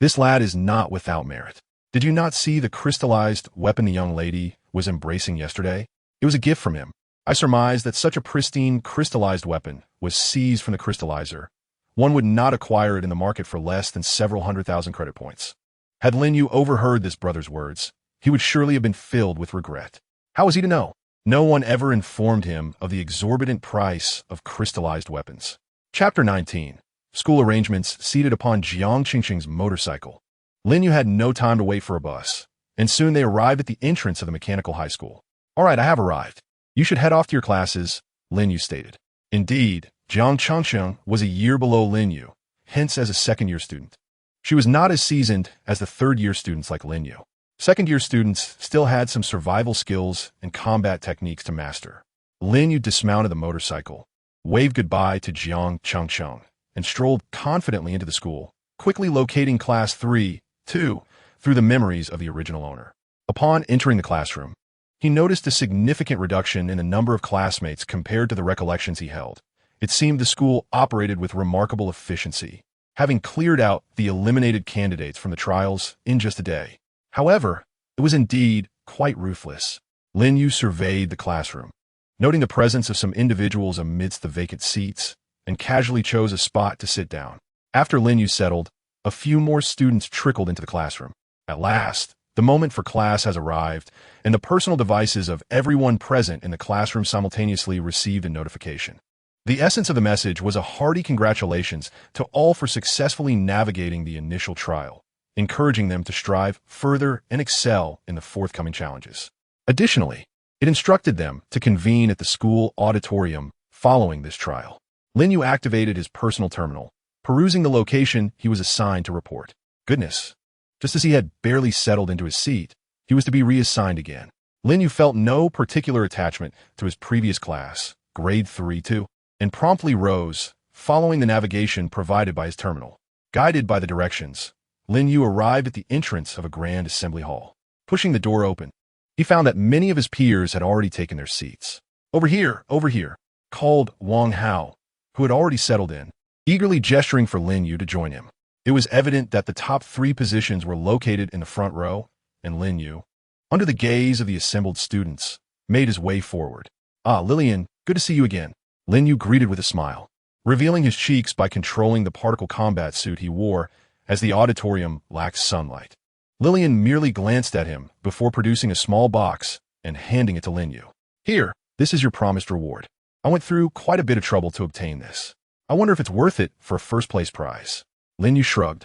This lad is not without merit. Did you not see the crystallized weapon the young lady was embracing yesterday? It was a gift from him. I surmise that such a pristine crystallized weapon was seized from the crystallizer. One would not acquire it in the market for less than several 100,000 credit points. Had Lin Yu overheard this brother's words, he would surely have been filled with regret. How was he to know? No one ever informed him of the exorbitant price of crystallized weapons. Chapter 19. School arrangements seated upon Jiang Qingqing's motorcycle. Lin Yu had no time to wait for a bus, and soon they arrived at the entrance of the mechanical high school. All right, I have arrived. You should head off to your classes, Lin Yu stated. Indeed, Jiang Qingqing was a year below Lin Yu, hence as a second-year student. She was not as seasoned as the third-year students like Lin Yu. Second-year students still had some survival skills and combat techniques to master. Lin Yu dismounted the motorcycle, waved goodbye to Jiang Qingqing, and strolled confidently into the school, quickly locating Class 3, 2, through the memories of the original owner. Upon entering the classroom, he noticed a significant reduction in the number of classmates compared to the recollections he held. It seemed the school operated with remarkable efficiency, having cleared out the eliminated candidates from the trials in just a day. However, it was indeed quite ruthless. Lin Yu surveyed the classroom, noting the presence of some individuals amidst the vacant seats, and casually chose a spot to sit down. After Lin Yu settled, a few more students trickled into the classroom. At last, the moment for class has arrived, and the personal devices of everyone present in the classroom simultaneously received a notification. The essence of the message was a hearty congratulations to all for successfully navigating the initial trial, encouraging them to strive further and excel in the forthcoming challenges. Additionally, it instructed them to convene at the school auditorium following this trial. Lin Yu activated his personal terminal, perusing the location he was assigned to report. Goodness. Just as he had barely settled into his seat, he was to be reassigned again. Lin Yu felt no particular attachment to his previous class, grade 3-2, and promptly rose, following the navigation provided by his terminal. Guided by the directions, Lin Yu arrived at the entrance of a grand assembly hall. Pushing the door open, he found that many of his peers had already taken their seats. Over here, called Wang Hao, who had already settled in, eagerly gesturing for Lin Yu to join him. It was evident that the top 3 positions were located in the front row, and Lin Yu, under the gaze of the assembled students, made his way forward. Ah, Lilian, good to see you again. Lin Yu greeted with a smile, revealing his cheeks by controlling the particle combat suit he wore as the auditorium lacked sunlight. Lilian merely glanced at him before producing a small box and handing it to Lin Yu. Here, this is your promised reward. I went through quite a bit of trouble to obtain this. I wonder if it's worth it for a first-place prize. Lin Yu shrugged,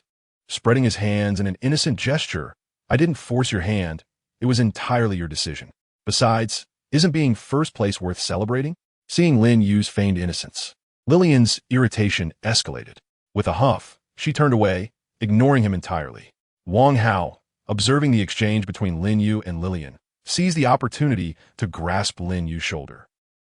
spreading his hands in an innocent gesture. I didn't force your hand. It was entirely your decision. Besides, isn't being first place worth celebrating? Seeing Lin Yu's feigned innocence, Lilian's irritation escalated. With a huff, she turned away, ignoring him entirely. Wang Hao, observing the exchange between Lin Yu and Lilian, seized the opportunity to grasp Lin Yu's shoulder.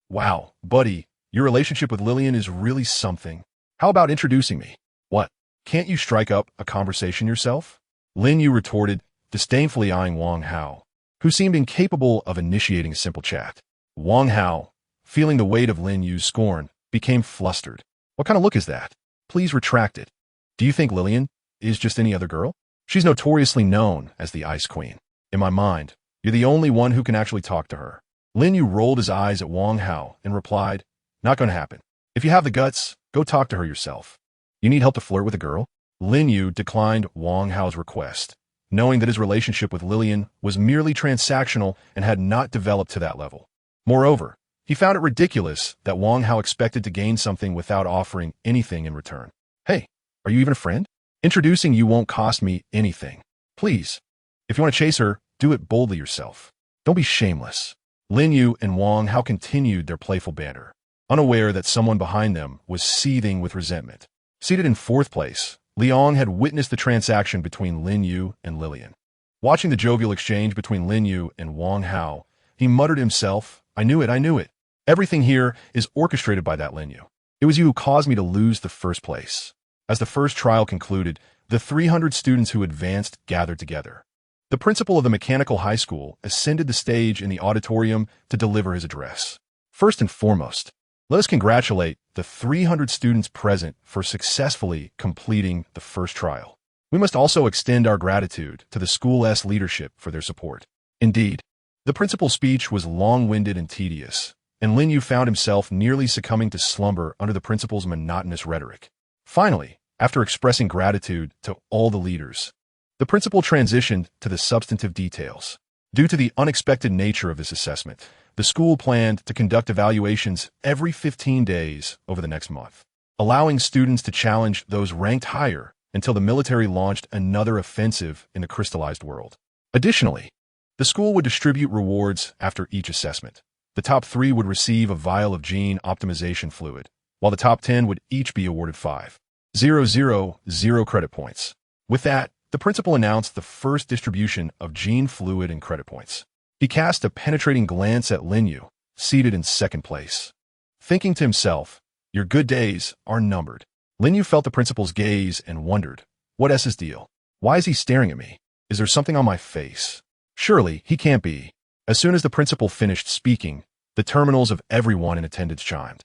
Wow, buddy, your relationship with Lilian is really something. How about introducing me? What? Can't you strike up a conversation yourself? Lin Yu retorted, disdainfully eyeing Wang Hao, who seemed incapable of initiating a simple chat. Wang Hao, feeling the weight of Lin Yu's scorn, became flustered. What kind of look is that? Please retract it. Do you think Lilian is just any other girl? She's notoriously known as the Ice Queen. In my mind, you're the only one who can actually talk to her. Lin Yu rolled his eyes at Wang Hao and replied, not going to happen. If you have the guts, go talk to her yourself. You need help to flirt with a girl? Lin Yu declined Wang Hao's request, knowing that his relationship with Lilian was merely transactional and had not developed to that level. Moreover, he found it ridiculous that Wang Hao expected to gain something without offering anything in return. Hey, are you even a friend? Introducing you won't cost me anything. Please, if you want to chase her, do it boldly yourself. Don't be shameless. Lin Yu and Wang Hao continued their playful banter, unaware that someone behind them was seething with resentment. Seated in 4th place, Liang had witnessed the transaction between Lin Yu and Lilian. Watching the jovial exchange between Lin Yu and Wang Hao, he muttered to himself, I knew it. Everything here is orchestrated by that Lin Yu. It was you who caused me to lose the first place. As the first trial concluded, the 300 students who advanced gathered together. The principal of the mechanical high school ascended the stage in the auditorium to deliver his address. First and foremost, let us congratulate the 300 students present for successfully completing the first trial. We must also extend our gratitude to the school's leadership for their support. Indeed, the principal's speech was long-winded and tedious, and Lin Yu found himself nearly succumbing to slumber under the principal's monotonous rhetoric. Finally, after expressing gratitude to all the leaders, the principal transitioned to the substantive details. Due to the unexpected nature of this assessment, the school planned to conduct evaluations every 15 days over the next month, allowing students to challenge those ranked higher until the military launched another offensive in the crystallized world. Additionally, the school would distribute rewards after each assessment. The top 3 would receive a vial of gene optimization fluid, while the top 10 would each be awarded 5,000 credit points. With that, the principal announced the first distribution of gene fluid and credit points. He cast a penetrating glance at Lin Yu, seated in second place. Thinking to himself, "Your good days are numbered." Lin Yu felt the principal's gaze and wondered, "What's his deal? Why is he staring at me? Is there something on my face? Surely he can't be." As soon as the principal finished speaking, the terminals of everyone in attendance chimed,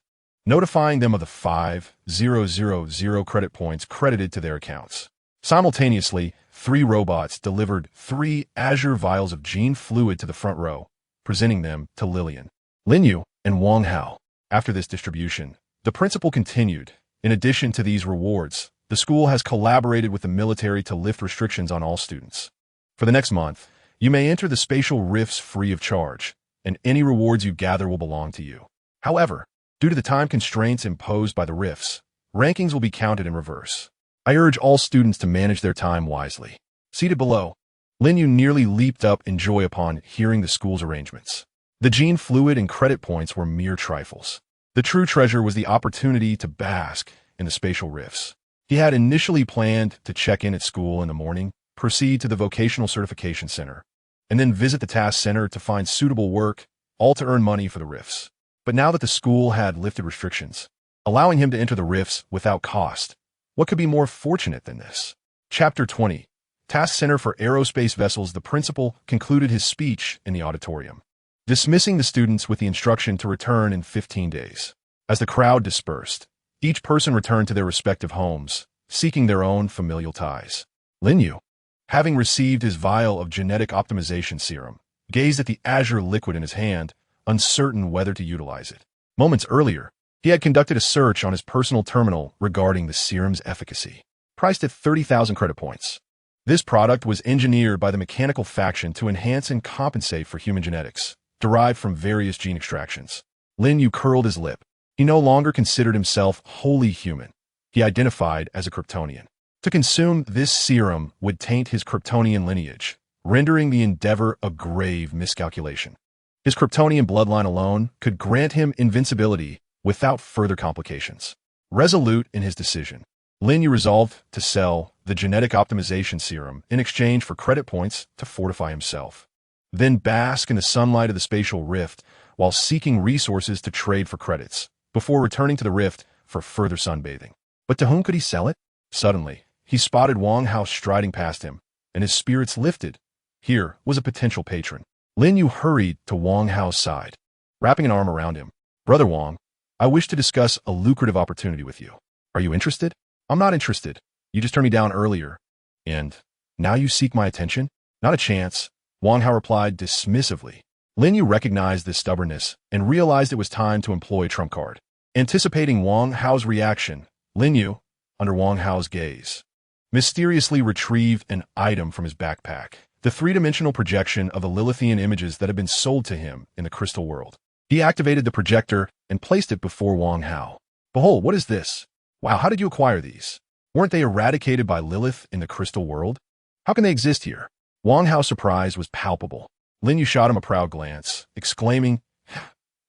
notifying them of the 5,000 credit points credited to their accounts. Simultaneously, 3 robots delivered 3 azure vials of gene fluid to the front row, presenting them to Lin Yu, and Wang Hao. After this distribution, the principal continued, "In addition to these rewards, the school has collaborated with the military to lift restrictions on all students. For the next month, you may enter the spatial rifts free of charge, and any rewards you gather will belong to you. However, due to the time constraints imposed by the rifts, rankings will be counted in reverse. I urge all students to manage their time wisely." Seated below, Lin Yu nearly leaped up in joy upon hearing the school's arrangements. The gene fluid and credit points were mere trifles. The true treasure was the opportunity to bask in the spatial rifts. He had initially planned to check in at school in the morning, proceed to the vocational certification center, and then visit the task center to find suitable work, all to earn money for the rifts. But now that the school had lifted restrictions, allowing him to enter the rifts without cost, what could be more fortunate than this? Chapter 20. Task Center for Aerospace Vessels. The principal concluded his speech in the auditorium, dismissing the students with the instruction to return in 15 days. As the crowd dispersed, each person returned to their respective homes, seeking their own familial ties. Lin Yu, having received his vial of genetic optimization serum, gazed at the azure liquid in his hand, uncertain whether to utilize it. Moments earlier, he had conducted a search on his personal terminal regarding the serum's efficacy, priced at 30,000 credit points. This product was engineered by the mechanical faction to enhance and compensate for human genetics, derived from various gene extractions. Lin Yu curled his lip. He no longer considered himself wholly human. He identified as a Kryptonian. To consume this serum would taint his Kryptonian lineage, rendering the endeavor a grave miscalculation. His Kryptonian bloodline alone could grant him invincibility without further complications. Resolute in his decision, Lin Yu resolved to sell the genetic optimization serum in exchange for credit points to fortify himself, then bask in the sunlight of the spatial rift while seeking resources to trade for credits, before returning to the rift for further sunbathing. But to whom could he sell it? Suddenly, he spotted Wang Hao striding past him, and his spirits lifted. Here was a potential patron. Lin Yu hurried to Wang Hao's side, wrapping an arm around him. "Brother Wang, I wish to discuss a lucrative opportunity with you. Are you interested?" "I'm not interested. You just turned me down earlier. And now you seek my attention?" "Not a chance," Wang Hao replied dismissively. Lin Yu recognized this stubbornness and realized it was time to employ a trump card. Anticipating Wang Hao's reaction, Lin Yu, under Wang Hao's gaze, mysteriously retrieved an item from his backpack, the three-dimensional projection of the Lilithian images that had been sold to him in the crystal world. He activated the projector and placed it before Wang Hao. "Behold, what is this? Wow, how did you acquire these? Weren't they eradicated by Lilith in the crystal world? How can they exist here?" Wang Hao's surprise was palpable. Lin Yu shot him a proud glance, exclaiming,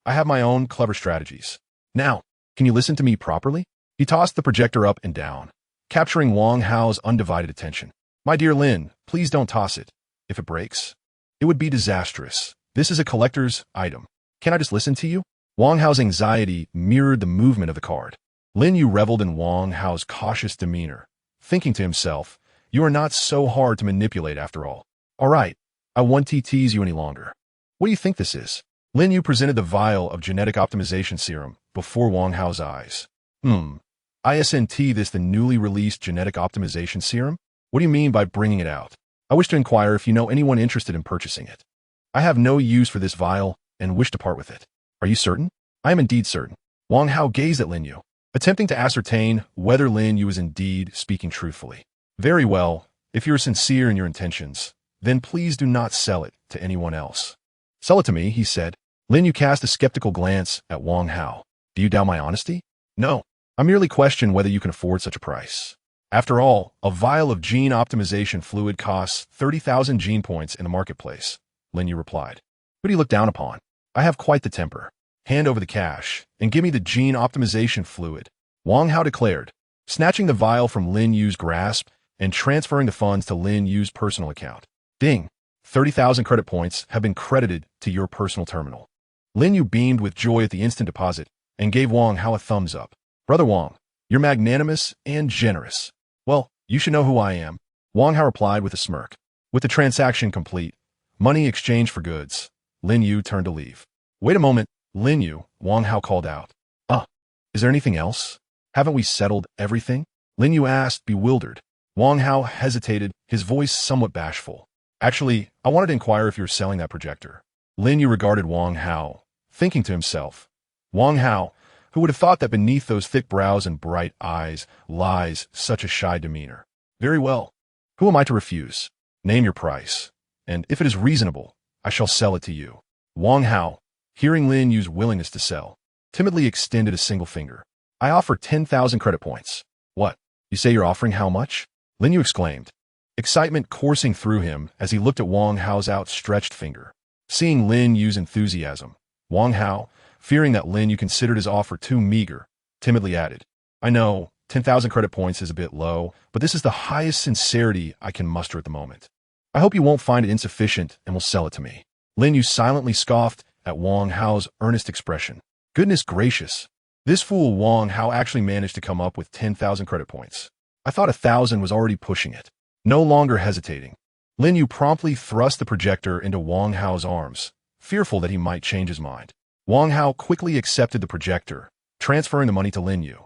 "I have my own clever strategies. Now, can you listen to me properly?" He tossed the projector up and down, capturing Wang Hao's undivided attention. "My dear Lin, please don't toss it. If it breaks, it would be disastrous. This is a collector's item. Can I just listen to you?" Wang Hao's anxiety mirrored the movement of the card. Lin Yu reveled in Wang Hao's cautious demeanor, thinking to himself, "You are not so hard to manipulate after all. All right, I won't tease you any longer. What do you think this is?" Lin Yu presented the vial of genetic optimization serum before Wang Hao's eyes. Isn't this the newly released genetic optimization serum? What do you mean by bringing it out? I wish to inquire if you know anyone interested in purchasing it. I have no use for this vial and wish to part with it. Are you certain? I am indeed certain. Wang Hao gazed at Lin Yu, attempting to ascertain whether Lin Yu was indeed speaking truthfully. Very well, if you are sincere in your intentions, then please do not sell it to anyone else. Sell it to me, he said. Lin Yu cast a skeptical glance at Wang Hao. Do you doubt my honesty? No. I merely question whether you can afford such a price. After all, a vial of gene optimization fluid costs 30,000 gene points in the marketplace, Lin Yu replied. Who do you look down upon? I have quite the temper. Hand over the cash, and give me the gene optimization fluid, Wang Hao declared, snatching the vial from Lin Yu's grasp and transferring the funds to Lin Yu's personal account. Ding! 30,000 credit points have been credited to your personal terminal. Lin Yu beamed with joy at the instant deposit and gave Wang Hao a thumbs up. Brother Wang, you're magnanimous and generous. Well, you should know who I am, Wang Hao replied with a smirk. With the transaction complete, money exchanged for goods, Lin Yu turned to leave. Wait a moment, Lin Yu, Wang Hao called out. Is there anything else? Haven't we settled everything? Lin Yu asked, bewildered. Wang Hao hesitated, his voice somewhat bashful. Actually, I wanted to inquire if you were selling that projector. Lin Yu regarded Wang Hao, thinking to himself. Wang Hao, who would have thought that beneath those thick brows and bright eyes lies such a shy demeanor. Very well. Who am I to refuse? Name your price, and if it is reasonable, I shall sell it to you. Wang Hao, hearing Lin Yu's willingness to sell, timidly extended a single finger. I offer 10,000 credit points. What? You say you're offering how much? Lin Yu exclaimed, excitement coursing through him as he looked at Wang Hao's outstretched finger. Seeing Lin Yu's enthusiasm, Wang Hao, fearing that Lin Yu considered his offer too meager, timidly added, I know, 10,000 credit points is a bit low, but this is the highest sincerity I can muster at the moment. I hope you won't find it insufficient and will sell it to me. Lin Yu silently scoffed at Wang Hao's earnest expression. Goodness gracious. This fool Wang Hao actually managed to come up with 10,000 credit points. I thought 1,000 was already pushing it. No longer hesitating, Lin Yu promptly thrust the projector into Wang Hao's arms, fearful that he might change his mind. Wang Hao quickly accepted the projector, transferring the money to Lin Yu.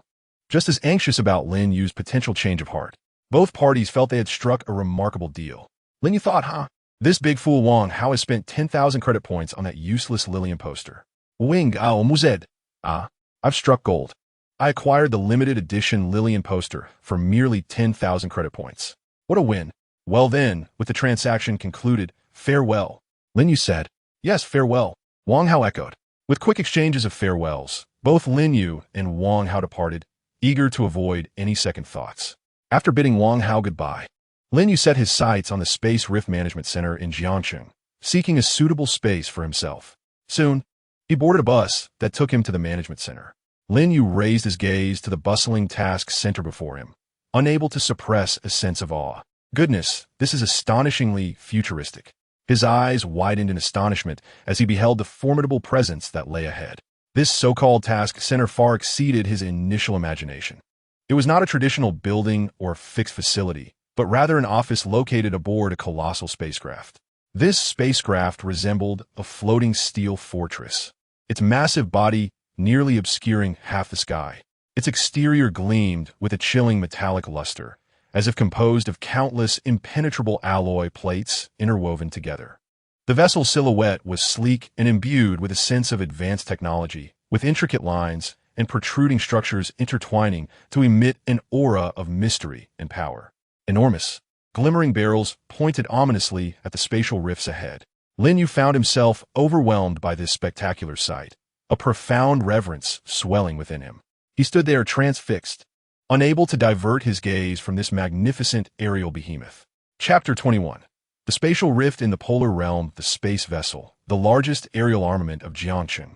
Just as anxious about Lin Yu's potential change of heart, both parties felt they had struck a remarkable deal. Lin Yu thought, this big fool Wang Hao has spent 10,000 credit points on that useless Lilian poster. Wing ao muzed. I've struck gold. I acquired the limited edition Lilian poster for merely 10,000 credit points. What a win. Well then, with the transaction concluded, farewell. Lin Yu said. Yes, farewell. Wang Hao echoed. With quick exchanges of farewells, both Lin Yu and Wang Hao departed, eager to avoid any second thoughts. After bidding Wang Hao goodbye, Lin Yu set his sights on the Space Rift Management Center in Jiangcheng, seeking a suitable space for himself. Soon, he boarded a bus that took him to the management center. Lin Yu raised his gaze to the bustling task center before him, unable to suppress a sense of awe. Goodness, this is astonishingly futuristic. His eyes widened in astonishment as he beheld the formidable presence that lay ahead. This so-called task center far exceeded his initial imagination. It was not a traditional building or fixed facility, but rather an office located aboard a colossal spacecraft. This spacecraft resembled a floating steel fortress, its massive body nearly obscuring half the sky. Its exterior gleamed with a chilling metallic luster, as if composed of countless impenetrable alloy plates interwoven together. The vessel's silhouette was sleek and imbued with a sense of advanced technology, with intricate lines and protruding structures intertwining to emit an aura of mystery and power. Enormous, glimmering barrels pointed ominously at the spatial rifts ahead. Lin Yu found himself overwhelmed by this spectacular sight, a profound reverence swelling within him. He stood there transfixed, unable to divert his gaze from this magnificent aerial behemoth. Chapter 21. The spatial rift in the polar realm, the space vessel, the largest aerial armament of Jiangcheng,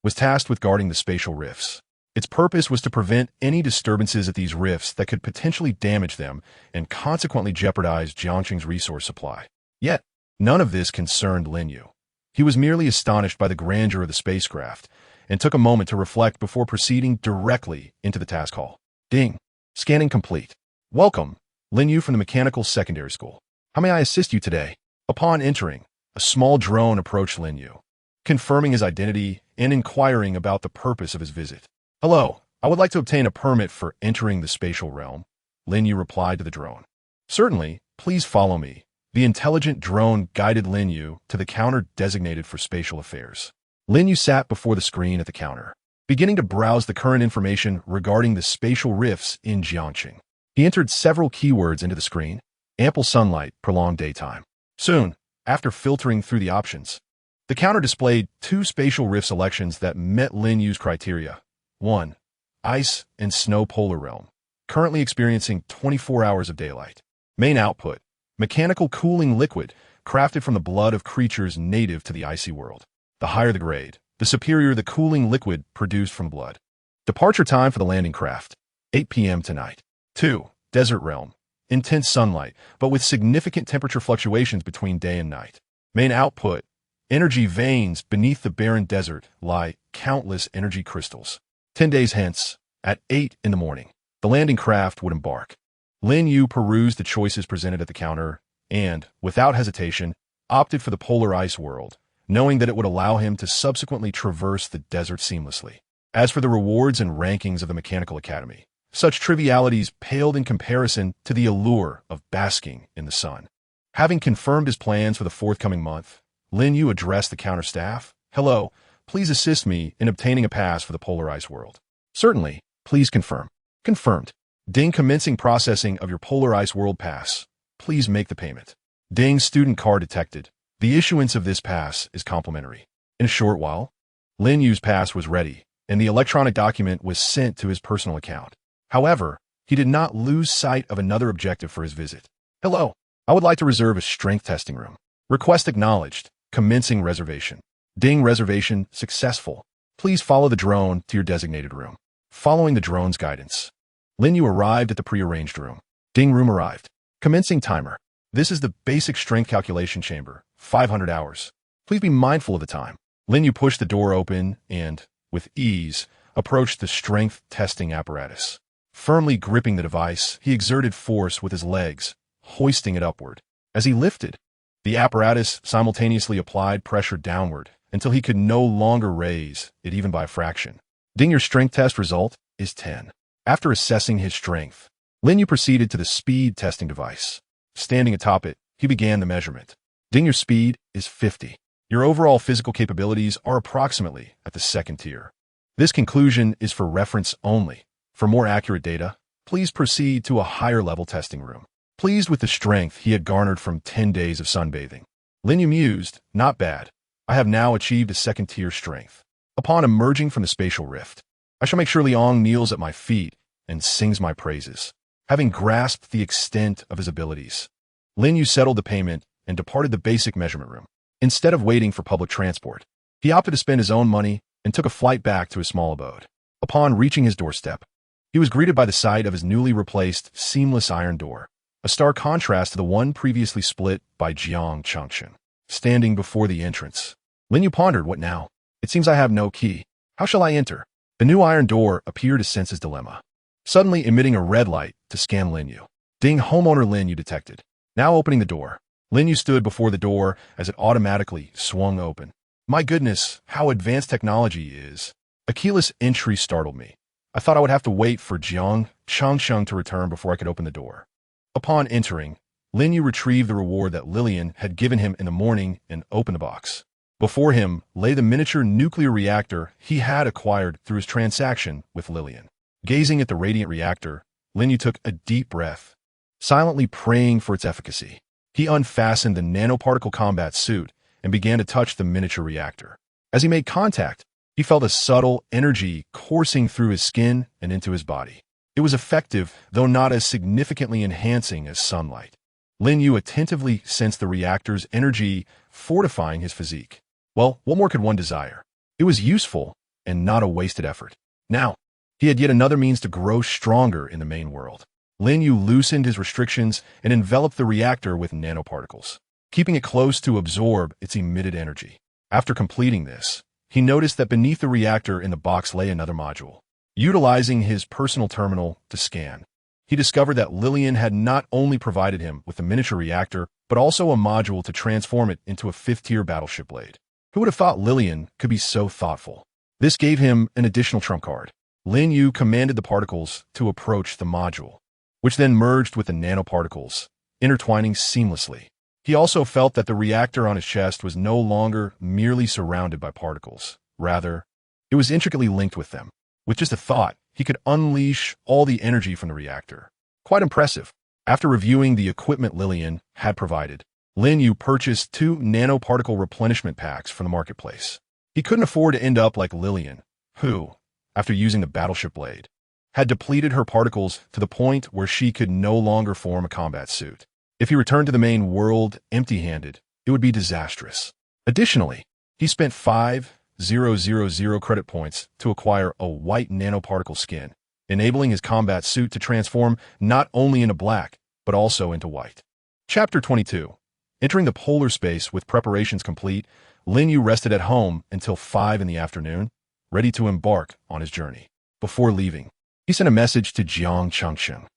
was tasked with guarding the spatial rifts. Its purpose was to prevent any disturbances at these rifts that could potentially damage them and consequently jeopardize Jiangcheng's resource supply. Yet, none of this concerned Lin Yu. He was merely astonished by the grandeur of the spacecraft and took a moment to reflect before proceeding directly into the task hall. Ding. Scanning complete. Welcome, Lin Yu from the Mechanical Secondary School. How may I assist you today? Upon entering, a small drone approached Lin Yu, confirming his identity and inquiring about the purpose of his visit. Hello, I would like to obtain a permit for entering the spatial realm, Lin Yu replied to the drone. Certainly, Please follow me. The intelligent drone guided Lin Yu to the counter designated for spatial affairs. Lin Yu sat before the screen at the counter, beginning to browse the current information regarding the spatial rifts in Jiangqing. He entered several keywords into the screen: ample sunlight, prolonged daytime. Soon, after filtering through the options, the counter displayed 2 spatial rift selections that met Lin Yu's criteria. 1. Ice and snow polar realm, currently experiencing 24 hours of daylight. Main output: mechanical cooling liquid, crafted from the blood of creatures native to the icy world. The higher the grade, the superior the cooling liquid produced from blood. Departure time for the landing craft: 8 p.m. tonight. 2. Desert realm, intense sunlight, but with significant temperature fluctuations between day and night. Main output: energy veins. Beneath the barren desert lie countless energy crystals. 10 days hence, at 8 in the morning, the landing craft would embark. Lin Yu perused the choices presented at the counter and, without hesitation, opted for the polar ice world, knowing that it would allow him to subsequently traverse the desert seamlessly. As for the rewards and rankings of the Mechanical Academy, such trivialities paled in comparison to the allure of basking in the sun. Having confirmed his plans for the forthcoming month, Lin Yu addressed the counter staff. "Hello, please assist me in obtaining a pass for the polar ice world." "Certainly, please confirm." "Confirmed. Ding, commencing processing of your polar ice world pass. Please make the payment." Ding, student card detected. The issuance of this pass is complimentary. In a short while, Lin Yu's pass was ready, and the electronic document was sent to his personal account. However, he did not lose sight of another objective for his visit. "Hello, I would like to reserve a strength testing room. Request acknowledged. Commencing reservation." Ding, reservation successful. Please follow the drone to your designated room. Following the drone's guidance, Lin Yu arrived at the prearranged room. Ding, room arrived. Commencing timer. This is the basic strength calculation chamber, 500 hours. Please be mindful of the time. Lin Yu pushed the door open and, with ease, approached the strength testing apparatus. Firmly gripping the device, he exerted force with his legs, hoisting it upward. As he lifted, the apparatus simultaneously applied pressure downward until he could no longer raise it even by a fraction. Ding, your strength test result is 10. After assessing his strength, Lin Yu proceeded to the speed testing device. Standing atop it, he began the measurement. Ding, your speed is 50. Your overall physical capabilities are approximately at the 2nd tier. This conclusion is for reference only. For more accurate data, please proceed to a higher level testing room. Pleased with the strength he had garnered from 10 days of sunbathing, Lin Yu mused, "Not bad. I have now achieved a 2nd tier strength." Upon emerging from the spatial rift, I shall make sure Liang kneels at my feet and sings my praises. Having grasped the extent of his abilities, Lin Yu settled the payment and departed the basic measurement room. Instead of waiting for public transport, he opted to spend his own money and took a flight back to his small abode. Upon reaching his doorstep, he was greeted by the sight of his newly replaced seamless iron door, a stark contrast to the one previously split by Jiang Changshan. Standing before the entrance, Lin Yu pondered, "What now? It seems I have no key. How shall I enter?" The new iron door appeared to sense his dilemma, suddenly emitting a red light to scan Lin Yu. Ding, homeowner Lin Yu detected. Now opening the door, Lin Yu stood before the door as it automatically swung open. My goodness, how advanced technology is. A keyless entry startled me. I thought I would have to wait for Jiang Changsheng to return before I could open the door. Upon entering, Lin Yu retrieved the reward that Lillian had given him in the morning and opened the box. Before him lay the miniature nuclear reactor he had acquired through his transaction with Lillian. Gazing at the radiant reactor, Lin Yu took a deep breath, silently praying for its efficacy. He unfastened the nanoparticle combat suit and began to touch the miniature reactor. As he made contact, he felt a subtle energy coursing through his skin and into his body. It was effective, though not as significantly enhancing as sunlight. Lin Yu attentively sensed the reactor's energy fortifying his physique. Well, what more could one desire? It was useful and not a wasted effort. Now, he had yet another means to grow stronger in the main world. Lin Yu loosened his restrictions and enveloped the reactor with nanoparticles, keeping it close to absorb its emitted energy. After completing this, he noticed that beneath the reactor in the box lay another module. Utilizing his personal terminal to scan, he discovered that Lillian had not only provided him with the miniature reactor, but also a module to transform it into a 5th-tier battleship blade. Who would have thought Lillian could be so thoughtful? This gave him an additional trump card. Lin Yu commanded the particles to approach the module, which then merged with the nanoparticles intertwining seamlessly. He also felt that the reactor on his chest was no longer merely surrounded by particles. Rather, it was intricately linked with them. With just a thought, he could unleash all the energy from the reactor. Quite impressive. After reviewing the equipment Lillian had provided, Lin Yu purchased 2 nanoparticle replenishment packs from the marketplace. He couldn't afford to end up like Lillian, who, after using the battleship blade, had depleted her particles to the point where she could no longer form a combat suit. If he returned to the main world empty-handed, it would be disastrous. Additionally, he spent 5,000 credit points to acquire a white nanoparticle skin, enabling his combat suit to transform not only into black, but also into white. Chapter 22. Entering the polar space with preparations complete, Lin Yu rested at home until 5 in the afternoon, ready to embark on his journey. Before leaving, he sent a message to Jiang Chengsheng,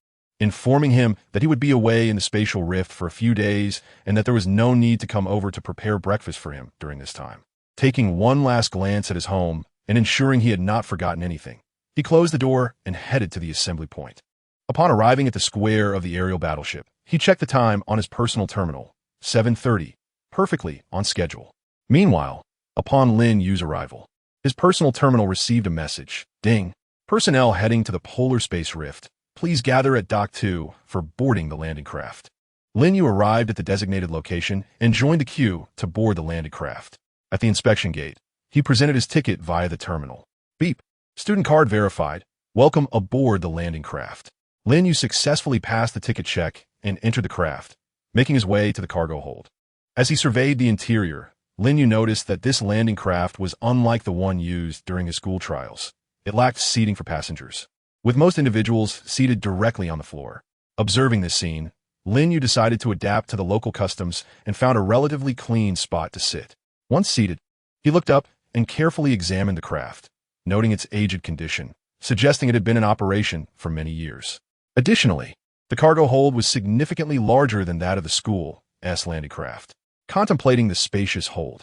informing him that he would be away in the spatial rift for a few days and that there was no need to come over to prepare breakfast for him during this time. Taking one last glance at his home and ensuring he had not forgotten anything, he closed the door and headed to the assembly point. Upon arriving at the square of the aerial battleship, he checked the time on his personal terminal, 7:30, perfectly on schedule. Meanwhile, upon Lin Yu's arrival, his personal terminal received a message. Ding. Personnel heading to the polar space rift, please gather at Dock 2 for boarding the landing craft. Lin Yu arrived at the designated location and joined the queue to board the landing craft. At the inspection gate, he presented his ticket via the terminal. Beep. Student card verified. Welcome aboard the landing craft. Lin Yu successfully passed the ticket check and entered the craft, making his way to the cargo hold. As he surveyed the interior, Lin Yu noticed that this landing craft was unlike the one used during his school trials. It lacked seating for passengers, with most individuals seated directly on the floor. Observing this scene, Lin Yu decided to adapt to the local customs and found a relatively clean spot to sit. Once seated, he looked up and carefully examined the craft, noting its aged condition, suggesting it had been in operation for many years. Additionally, the cargo hold was significantly larger than that of the school's landing craft. Contemplating the spacious hold,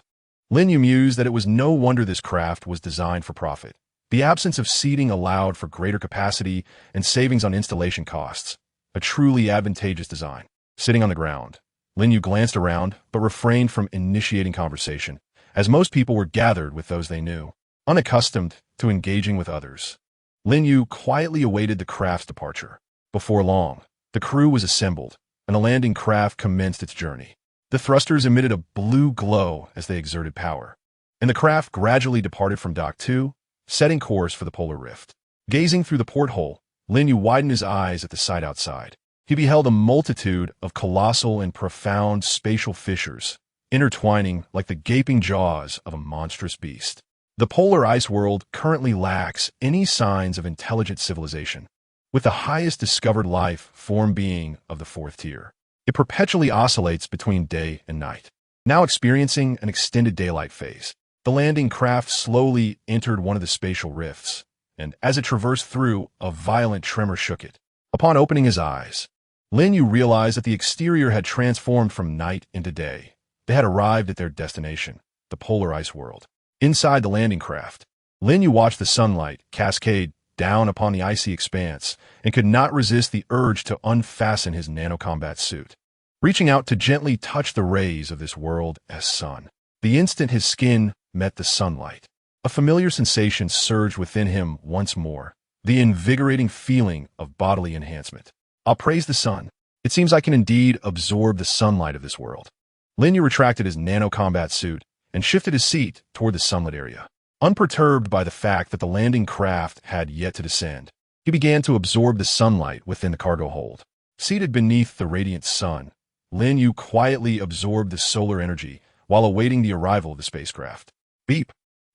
Lin Yu mused that it was no wonder this craft was designed for profit. The absence of seating allowed for greater capacity and savings on installation costs, a truly advantageous design. Sitting on the ground, Lin Yu glanced around but refrained from initiating conversation, as most people were gathered with those they knew, unaccustomed to engaging with others. Lin Yu quietly awaited the craft's departure. Before long, the crew was assembled, and the landing craft commenced its journey. The thrusters emitted a blue glow as they exerted power, and the craft gradually departed from Dock 2, setting course for the polar rift. Gazing through the porthole, Lin Yu widened his eyes at the sight outside. He beheld a multitude of colossal and profound spatial fissures, intertwining like the gaping jaws of a monstrous beast. The polar ice world currently lacks any signs of intelligent civilization, with the highest discovered life form being of the 4th tier. It perpetually oscillates between day and night. Now experiencing an extended daylight phase, the landing craft slowly entered one of the spatial rifts, and as it traversed through, a violent tremor shook it. Upon opening his eyes, Lin Yu realized that the exterior had transformed from night into day. They had arrived at their destination, the polar ice world. Inside the landing craft, Lin Yu watched the sunlight cascade down upon the icy expanse and could not resist the urge to unfasten his nanocombat suit. Reaching out to gently touch the rays of this world's sun, the instant his skin met the sunlight, a familiar sensation surged within him once more, the invigorating feeling of bodily enhancement. I'll praise the sun. It seems I can indeed absorb the sunlight of this world. Lin Yu retracted his nanocombat suit and shifted his seat toward the sunlit area. Unperturbed by the fact that the landing craft had yet to descend, he began to absorb the sunlight within the cargo hold. Seated beneath the radiant sun, Lin Yu quietly absorbed the solar energy while awaiting the arrival of the spacecraft. Beep.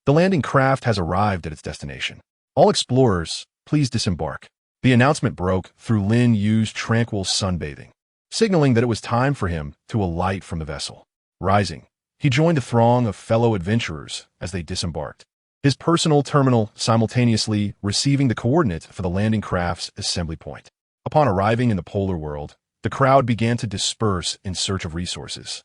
The landing craft has arrived at its destination. All explorers, please disembark. The announcement broke through Lin Yu's tranquil sunbathing, signaling that it was time for him to alight from the vessel. Rising, he joined a throng of fellow adventurers as they disembarked, his personal terminal simultaneously receiving the coordinates for the landing craft's assembly point. Upon arriving in the polar world, the crowd began to disperse in search of resources.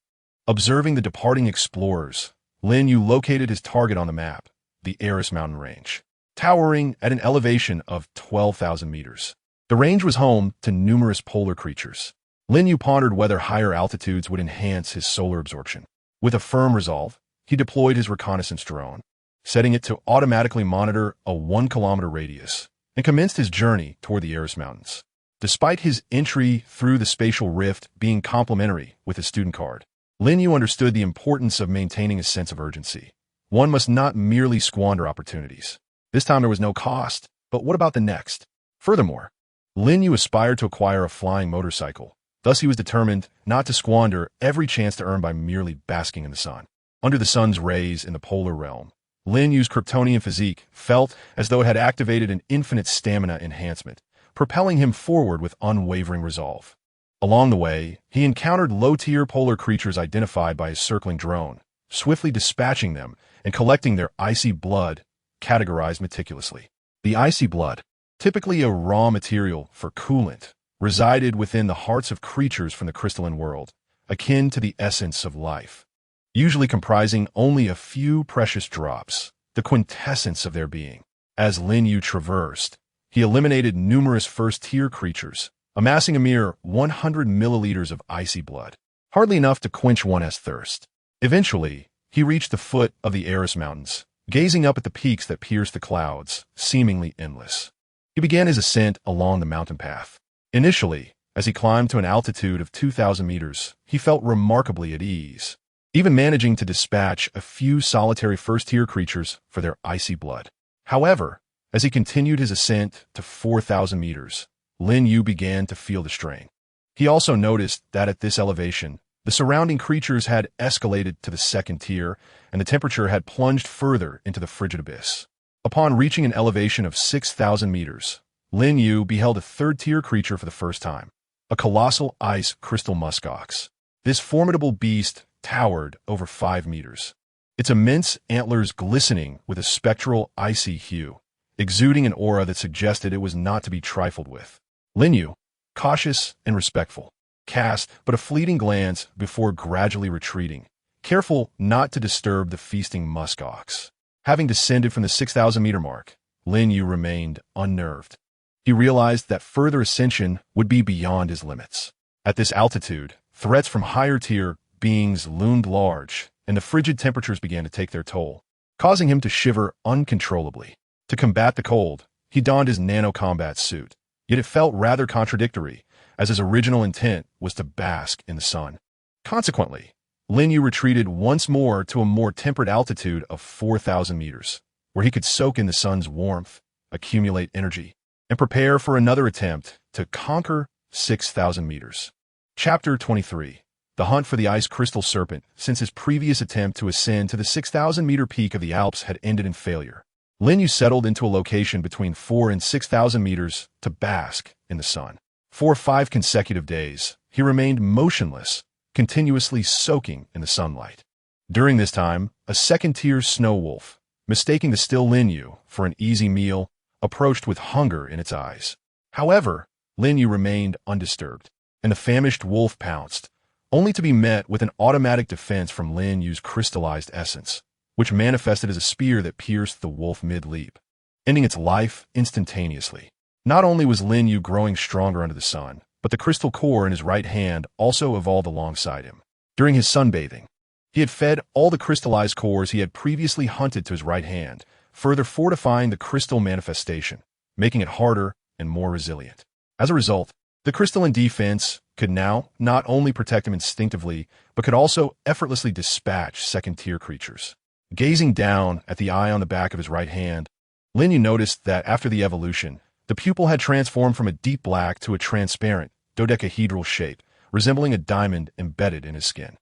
Observing the departing explorers, Lin Yu located his target on the map, the Eris mountain range, towering at an elevation of 12,000 meters. The range was home to numerous polar creatures, Lin Yu pondered whether higher altitudes would enhance his solar absorption. With a firm resolve, he deployed his reconnaissance drone, setting it to automatically monitor a 1-kilometer radius, and commenced his journey toward the Aris Mountains. Despite his entry through the spatial rift being complimentary with his student card, Lin Yu understood the importance of maintaining a sense of urgency. One must not merely squander opportunities. This time there was no cost, but what about the next? Furthermore, Lin Yu aspired to acquire a flying motorcycle. Thus he was determined not to squander every chance to earn by merely basking in the sun. Under the sun's rays in the polar realm, Lin Yu's Kryptonian physique felt as though it had activated an infinite stamina enhancement, propelling him forward with unwavering resolve. Along the way, he encountered low-tier polar creatures identified by his circling drone, swiftly dispatching them and collecting their icy blood, categorized meticulously. The icy blood, typically a raw material for coolant, resided within the hearts of creatures from the crystalline world, akin to the essence of life. Usually comprising only a few precious drops, the quintessence of their being. As Lin Yu traversed, he eliminated numerous first-tier creatures, amassing a mere 100 milliliters of icy blood, hardly enough to quench one's thirst. Eventually, he reached the foot of the Aris Mountains, gazing up at the peaks that pierced the clouds, seemingly endless. He began his ascent along the mountain path. Initially, as he climbed to an altitude of 2,000 meters, he felt remarkably at ease, even managing to dispatch a few solitary first-tier creatures for their icy blood. However, as he continued his ascent to 4,000 meters, Lin Yu began to feel the strain. He also noticed that at this elevation, the surrounding creatures had escalated to the second tier, and the temperature had plunged further into the frigid abyss. Upon reaching an elevation of 6,000 meters, Lin Yu beheld a third-tier creature for the first time, a colossal ice crystal muskox. This formidable beast towered over 5 meters, its immense antlers glistening with a spectral, icy hue, exuding an aura that suggested it was not to be trifled with. Lin Yu, cautious and respectful, cast but a fleeting glance before gradually retreating, careful not to disturb the feasting muskox. Having descended from the 6,000-meter mark, Lin Yu remained unnerved. He realized that further ascension would be beyond his limits. At this altitude, threats from higher-tier beings loomed large, and the frigid temperatures began to take their toll, causing him to shiver uncontrollably. To combat the cold, he donned his nano-combat suit, yet it felt rather contradictory, as his original intent was to bask in the sun. Consequently, Lin Yu retreated once more to a more temperate altitude of 4,000 meters, where he could soak in the sun's warmth, accumulate energy, and prepare for another attempt to conquer 6,000 meters. Chapter 23. The hunt for the ice crystal serpent. Since his previous attempt to ascend to the 6,000-meter peak of the Alps had ended in failure, Lin Yu settled into a location between 4,000 and 6,000 meters to bask in the sun. For 5 consecutive days, he remained motionless, continuously soaking in the sunlight. During this time, a second-tier snow wolf, mistaking the still Lin Yu for an easy meal, approached with hunger in its eyes. However, Lin Yu remained undisturbed, and the famished wolf pounced, only to be met with an automatic defense from Lin Yu's crystallized essence, which manifested as a spear that pierced the wolf mid-leap, ending its life instantaneously. Not only was Lin Yu growing stronger under the sun, but the crystal core in his right hand also evolved alongside him. During his sunbathing, he had fed all the crystallized cores he had previously hunted to his right hand, further fortifying the crystal manifestation, making it harder and more resilient. As a result, the crystalline defense could now not only protect him instinctively, but could also effortlessly dispatch second-tier creatures. Gazing down at the eye on the back of his right hand, Lin Yu noticed that after the evolution, the pupil had transformed from a deep black to a transparent, dodecahedral shape, resembling a diamond embedded in his skin.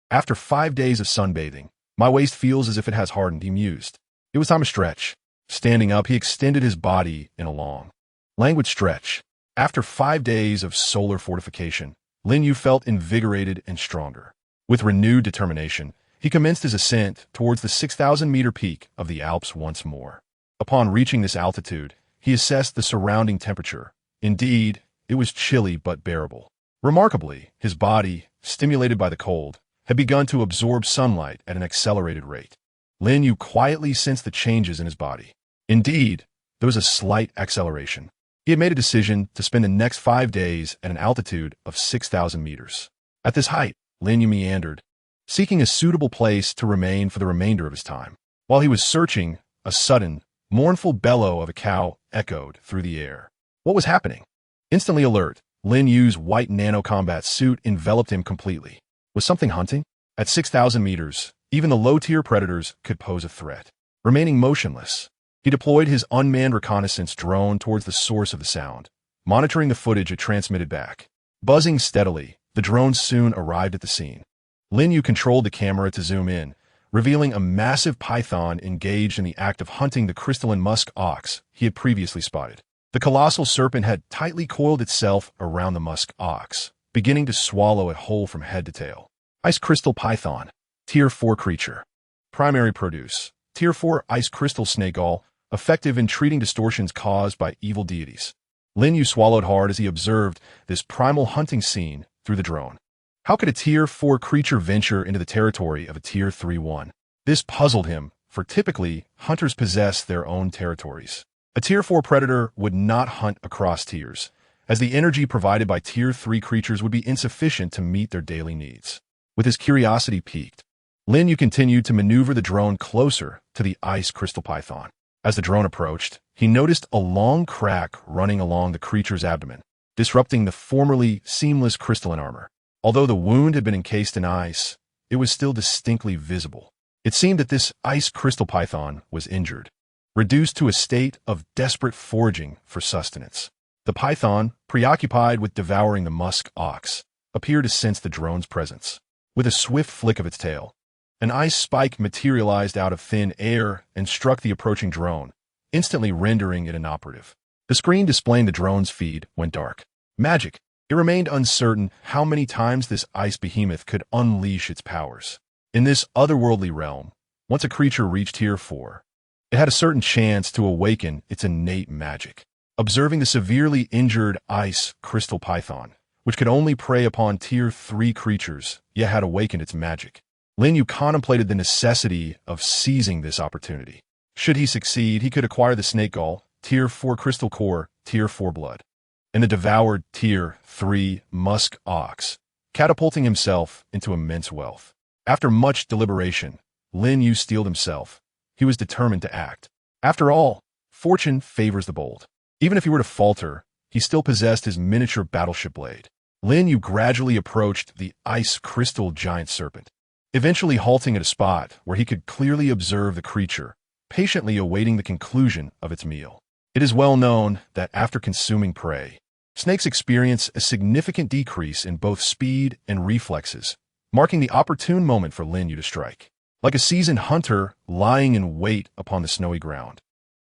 After 5 days of sunbathing, my waist feels as if it has hardened, he mused. It was time to stretch. Standing up, he extended his body in a long, languid stretch. After 5 days of solar fortification, Lin Yu felt invigorated and stronger. With renewed determination, he commenced his ascent towards the 6,000-meter peak of the Alps once more. Upon reaching this altitude, he assessed the surrounding temperature. Indeed, it was chilly but bearable. Remarkably, his body, stimulated by the cold, had begun to absorb sunlight at an accelerated rate. Lin Yu quietly sensed the changes in his body. Indeed, there was a slight acceleration. He had made a decision to spend the next 5 days at an altitude of 6,000 meters. At this height, Lin Yu meandered, seeking a suitable place to remain for the remainder of his time. While he was searching, a sudden, mournful bellow of a cow echoed through the air. What was happening? Instantly alert, Lin Yu's white nano-combat suit enveloped him completely. Was something hunting? At 6,000 meters, even the low-tier predators could pose a threat. Remaining motionless, he deployed his unmanned reconnaissance drone towards the source of the sound, monitoring the footage it transmitted back. Buzzing steadily, the drone soon arrived at the scene. Lin Yu controlled the camera to zoom in, revealing a massive python engaged in the act of hunting the crystalline musk ox he had previously spotted. The colossal serpent had tightly coiled itself around the musk ox, beginning to swallow it whole from head to tail. Ice crystal python, Tier 4 creature. Primary produce, Tier 4 ice crystal snake gall, effective in treating distortions caused by evil deities. Lin Yu swallowed hard as he observed this primal hunting scene through the drone. How could a Tier 4 creature venture into the territory of a Tier 3 one? This puzzled him, for typically, hunters possess their own territories. A Tier 4 predator would not hunt across tiers, as the energy provided by Tier 3 creatures would be insufficient to meet their daily needs. With his curiosity piqued, Lin Yu continued to maneuver the drone closer to the ice crystal python. As the drone approached, he noticed a long crack running along the creature's abdomen, disrupting the formerly seamless crystalline armor. Although the wound had been encased in ice, it was still distinctly visible. It seemed that this ice crystal python was injured, reduced to a state of desperate foraging for sustenance. The python, preoccupied with devouring the musk ox, appeared to sense the drone's presence. With a swift flick of its tail, an ice spike materialized out of thin air and struck the approaching drone, instantly rendering it inoperative. The screen displaying the drone's feed went dark. Magic. It remained uncertain how many times this ice behemoth could unleash its powers. In this otherworldly realm, once a creature reached Tier 4, it had a certain chance to awaken its innate magic. Observing the severely injured ice crystal python, which could only prey upon Tier 3 creatures, yet had awakened its magic, Lin Yu contemplated the necessity of seizing this opportunity. Should he succeed, he could acquire the snake gall, Tier 4 crystal core, Tier 4 blood, and the devoured Tier 3 musk ox, catapulting himself into immense wealth. After much deliberation, Lin Yu steeled himself. He was determined to act. After all, fortune favors the bold. Even if he were to falter, he still possessed his miniature battleship blade. Lin Yu gradually approached the ice crystal giant serpent, eventually halting at a spot where he could clearly observe the creature, patiently awaiting the conclusion of its meal. It is well known that after consuming prey, snakes experience a significant decrease in both speed and reflexes, marking the opportune moment for Lin Yu to strike. Like a seasoned hunter lying in wait upon the snowy ground,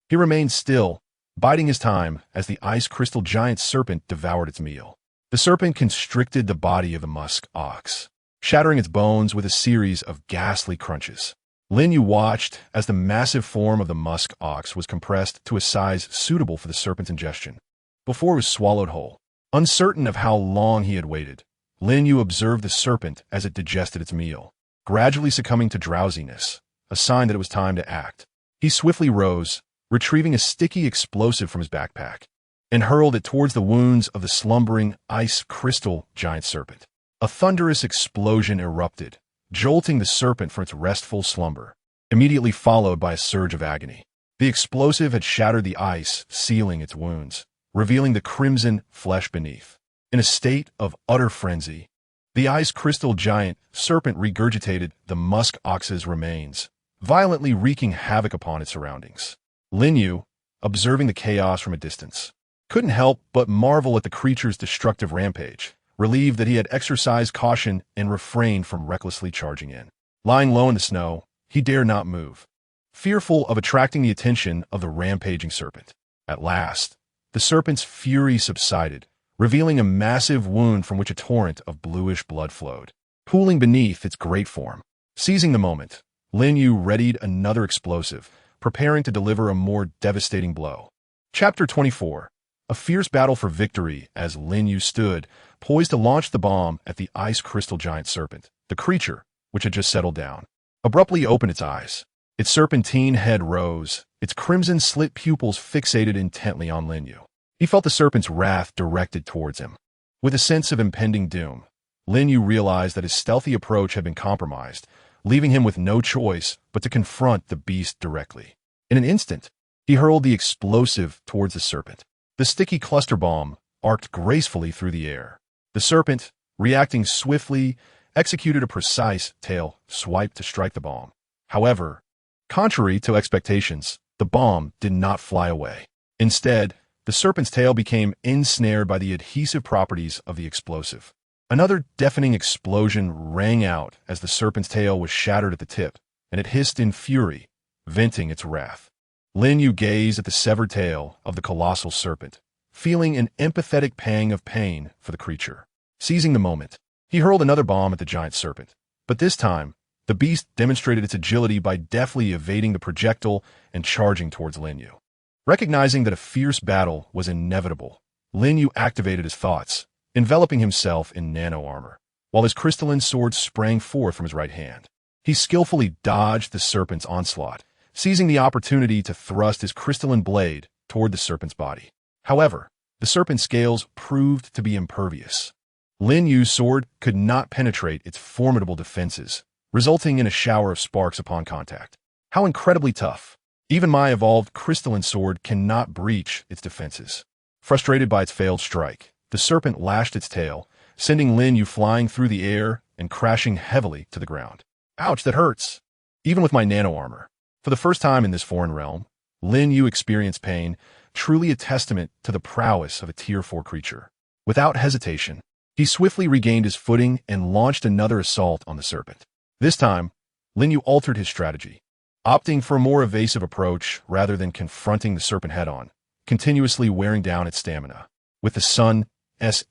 he remained still, biding his time as the ice crystal giant serpent devoured its meal. The serpent constricted the body of the musk ox, shattering its bones with a series of ghastly crunches. Lin Yu watched as the massive form of the musk ox was compressed to a size suitable for the serpent's ingestion, before it was swallowed whole. Uncertain of how long he had waited, Lin Yu observed the serpent as it digested its meal, gradually succumbing to drowsiness, a sign that it was time to act. He swiftly rose, retrieving a sticky explosive from his backpack, and hurled it towards the wounds of the slumbering ice crystal giant serpent. A thunderous explosion erupted, jolting the serpent from its restful slumber, immediately followed by a surge of agony. The explosive had shattered the ice, sealing its wounds, revealing the crimson flesh beneath. In a state of utter frenzy, the ice crystal giant serpent regurgitated the musk ox's remains, violently wreaking havoc upon its surroundings. Lin Yu, observing the chaos from a distance, couldn't help but marvel at the creature's destructive rampage, relieved that he had exercised caution and refrained from recklessly charging in. Lying low in the snow, he dared not move, fearful of attracting the attention of the rampaging serpent. At last, the serpent's fury subsided, revealing a massive wound from which a torrent of bluish blood flowed, pooling beneath its great form. Seizing the moment, Lin Yu readied another explosive, preparing to deliver a more devastating blow. Chapter 24. A fierce battle for victory as Lin Yu stood, poised to launch the bomb at the ice crystal giant serpent. The creature, which had just settled down, abruptly opened its eyes. Its serpentine head rose, its crimson slit pupils fixated intently on Lin Yu. He felt the serpent's wrath directed towards him. With a sense of impending doom, Lin Yu realized that his stealthy approach had been compromised, leaving him with no choice but to confront the beast directly. In an instant, he hurled the explosive towards the serpent. The sticky cluster bomb arced gracefully through the air. The serpent, reacting swiftly, executed a precise tail swipe to strike the bomb. However, contrary to expectations, the bomb did not fly away. Instead, the serpent's tail became ensnared by the adhesive properties of the explosive. Another deafening explosion rang out as the serpent's tail was shattered at the tip, and it hissed in fury, venting its wrath. Lin Yu gazed at the severed tail of the colossal serpent, feeling an empathetic pang of pain for the creature. Seizing the moment, he hurled another bomb at the giant serpent, but this time, the beast demonstrated its agility by deftly evading the projectile and charging towards Lin Yu. Recognizing that a fierce battle was inevitable, Lin Yu activated his thoughts, enveloping himself in nano-armor, while his crystalline sword sprang forth from his right hand. He skillfully dodged the serpent's onslaught, seizing the opportunity to thrust his crystalline blade toward the serpent's body. However, the serpent's scales proved to be impervious. Lin Yu's sword could not penetrate its formidable defenses, resulting in a shower of sparks upon contact. How incredibly tough! Even my evolved crystalline sword cannot breach its defenses. Frustrated by its failed strike, the serpent lashed its tail, sending Lin Yu flying through the air and crashing heavily to the ground. Ouch, that hurts! Even with my nano-armor. For the first time in this foreign realm, Lin Yu experienced pain, truly a testament to the prowess of a Tier 4 creature. Without hesitation, he swiftly regained his footing and launched another assault on the serpent. This time, Lin Yu altered his strategy, opting for a more evasive approach rather than confronting the serpent head-on, continuously wearing down its stamina. With the sun's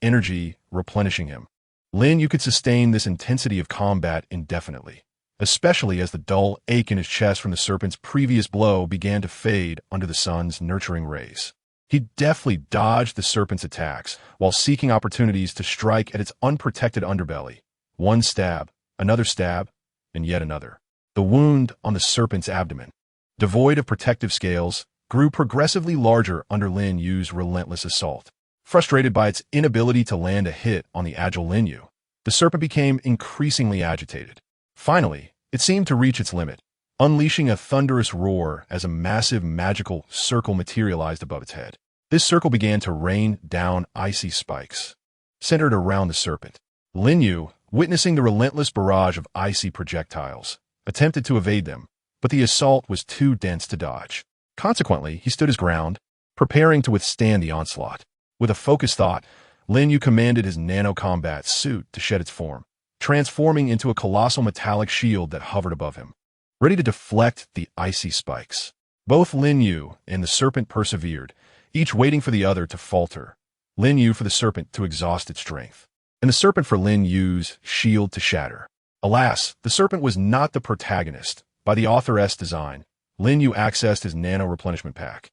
energy replenishing him, Lin Yu could sustain this intensity of combat indefinitely, especially as the dull ache in his chest from the serpent's previous blow began to fade under the sun's nurturing rays. He deftly dodged the serpent's attacks while seeking opportunities to strike at its unprotected underbelly. One stab, and yet another. The wound on the serpent's abdomen, devoid of protective scales, grew progressively larger under Lin Yu's relentless assault. Frustrated by its inability to land a hit on the agile Lin Yu, the serpent became increasingly agitated. Finally, it seemed to reach its limit, unleashing a thunderous roar as a massive magical circle materialized above its head. This circle began to rain down icy spikes, centered around the serpent. Lin Yu, witnessing the relentless barrage of icy projectiles, attempted to evade them, but the assault was too dense to dodge. Consequently, he stood his ground, preparing to withstand the onslaught. With a focused thought, Lin Yu commanded his nano-combat suit to shed its form, transforming into a colossal metallic shield that hovered above him, ready to deflect the icy spikes. Both Lin Yu and the serpent persevered, each waiting for the other to falter. Lin Yu for the serpent to exhaust its strength, and the serpent for Lin Yu's shield to shatter. Alas, the serpent was not the protagonist. By the author's design, Lin Yu accessed his nano-replenishment pack,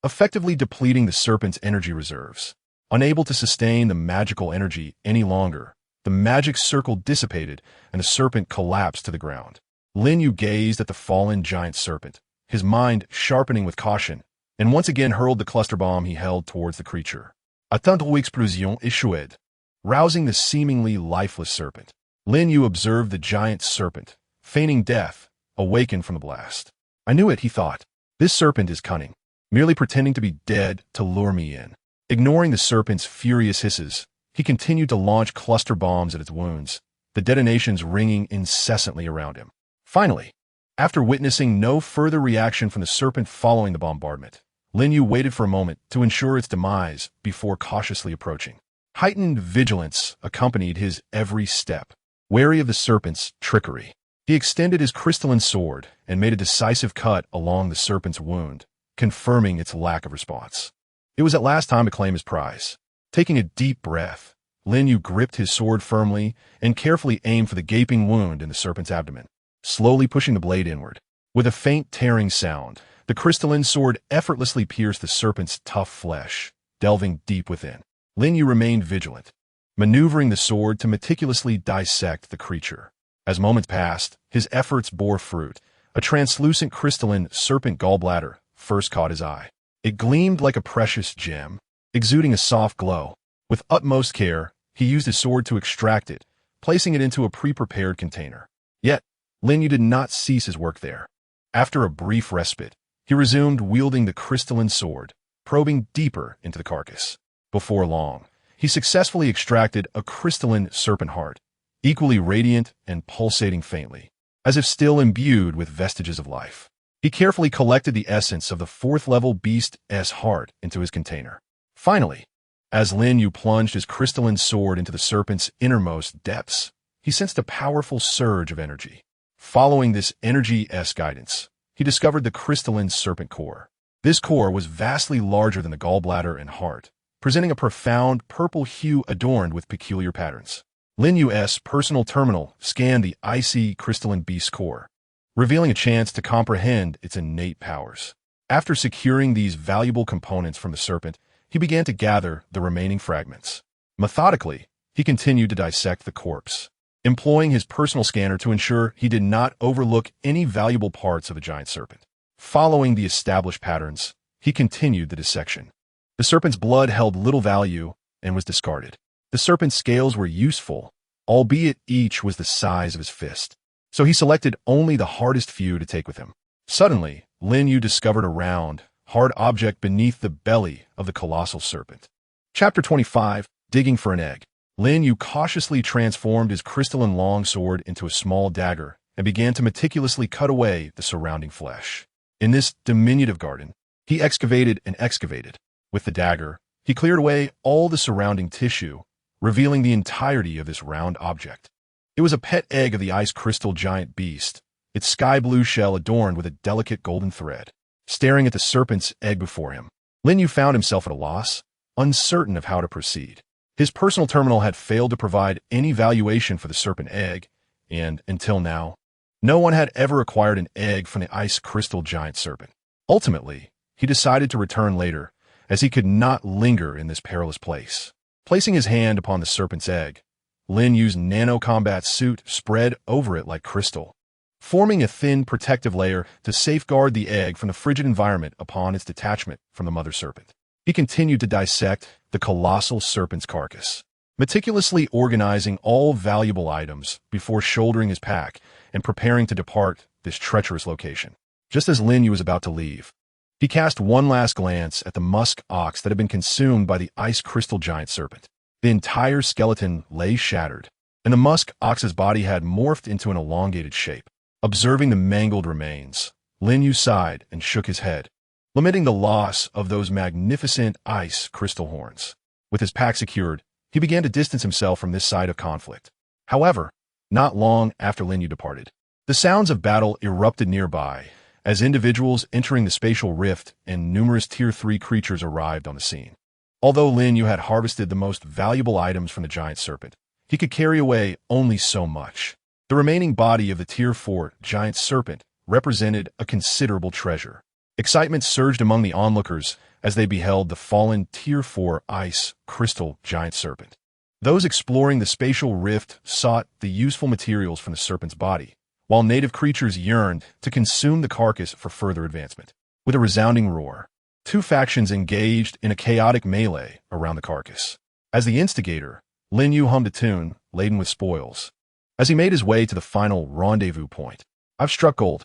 effectively depleting the serpent's energy reserves. Unable to sustain the magical energy any longer, the magic circle dissipated and the serpent collapsed to the ground. Lin Yu gazed at the fallen giant serpent, his mind sharpening with caution, and once again hurled the cluster bomb he held towards the creature. A tentacles explosion échoué, rousing the seemingly lifeless serpent. Lin Yu observed the giant serpent, feigning death, awaken from the blast. I knew it, he thought. This serpent is cunning, merely pretending to be dead to lure me in. Ignoring the serpent's furious hisses, he continued to launch cluster bombs at its wounds, the detonations ringing incessantly around him. Finally, after witnessing no further reaction from the serpent following the bombardment, Lin Yu waited for a moment to ensure its demise before cautiously approaching. Heightened vigilance accompanied his every step. Wary of the serpent's trickery, he extended his crystalline sword and made a decisive cut along the serpent's wound, confirming its lack of response. It was at last time to claim his prize. Taking a deep breath, Lin Yu gripped his sword firmly and carefully aimed for the gaping wound in the serpent's abdomen, slowly pushing the blade inward. With a faint tearing sound, the crystalline sword effortlessly pierced the serpent's tough flesh, delving deep within. Lin Yu remained vigilant, maneuvering the sword to meticulously dissect the creature. As moments passed, his efforts bore fruit. A translucent crystalline serpent gallbladder first caught his eye. It gleamed like a precious gem, exuding a soft glow. With utmost care, he used his sword to extract it, placing it into a pre-prepared container. Yet, Lin Yu did not cease his work there. After a brief respite, he resumed wielding the crystalline sword, probing deeper into the carcass. Before long, he successfully extracted a crystalline serpent heart, equally radiant and pulsating faintly, as if still imbued with vestiges of life. He carefully collected the essence of the fourth-level beast's heart into his container. Finally, as Lin Yu plunged his crystalline sword into the serpent's innermost depths, he sensed a powerful surge of energy. Following this energy-esque guidance, he discovered the crystalline serpent core. This core was vastly larger than the gallbladder and heart, presenting a profound purple hue adorned with peculiar patterns. Lin Yu's personal terminal scanned the icy crystalline beast core, revealing a chance to comprehend its innate powers. After securing these valuable components from the serpent, he began to gather the remaining fragments. Methodically, he continued to dissect the corpse, employing his personal scanner to ensure he did not overlook any valuable parts of the giant serpent. Following the established patterns, he continued the dissection. The serpent's blood held little value and was discarded. The serpent's scales were useful, albeit each was the size of his fist. So he selected only the hardest few to take with him. Suddenly, Lin Yu discovered a round, hard object beneath the belly of the colossal serpent. Chapter 25, Digging for an Egg. Lin Yu cautiously transformed his crystalline longsword into a small dagger and began to meticulously cut away the surrounding flesh. In this diminutive garden, he excavated and excavated. With the dagger, he cleared away all the surrounding tissue, revealing the entirety of this round object. It was a pet egg of the ice crystal giant beast, its sky-blue shell adorned with a delicate golden thread. Staring at the serpent's egg before him, Lin Yu found himself at a loss, uncertain of how to proceed. His personal terminal had failed to provide any valuation for the serpent egg, and, until now, no one had ever acquired an egg from the ice crystal giant serpent. Ultimately, he decided to return later, as he could not linger in this perilous place. Placing his hand upon the serpent's egg, Lin Yu's nano-combat suit spread over it like crystal, forming a thin protective layer to safeguard the egg from the frigid environment upon its detachment from the mother serpent. He continued to dissect the colossal serpent's carcass, meticulously organizing all valuable items before shouldering his pack and preparing to depart this treacherous location. Just as Lin Yu was about to leave, he cast one last glance at the musk ox that had been consumed by the ice crystal giant serpent. The entire skeleton lay shattered, and the musk ox's body had morphed into an elongated shape. Observing the mangled remains, Lin Yu sighed and shook his head, lamenting the loss of those magnificent ice crystal horns. With his pack secured, he began to distance himself from this side of conflict. However, not long after Lin Yu departed, the sounds of battle erupted nearby as individuals entering the spatial rift and numerous Tier 3 creatures arrived on the scene. Although Lin Yu had harvested the most valuable items from the giant serpent, he could carry away only so much. The remaining body of the Tier 4 giant serpent represented a considerable treasure. Excitement surged among the onlookers as they beheld the fallen Tier 4 ice crystal giant serpent. Those exploring the spatial rift sought the useful materials from the serpent's body, while native creatures yearned to consume the carcass for further advancement. With a resounding roar, two factions engaged in a chaotic melee around the carcass. As the instigator, Lin Yu hummed a tune laden with spoils. As he made his way to the final rendezvous point, I've struck gold.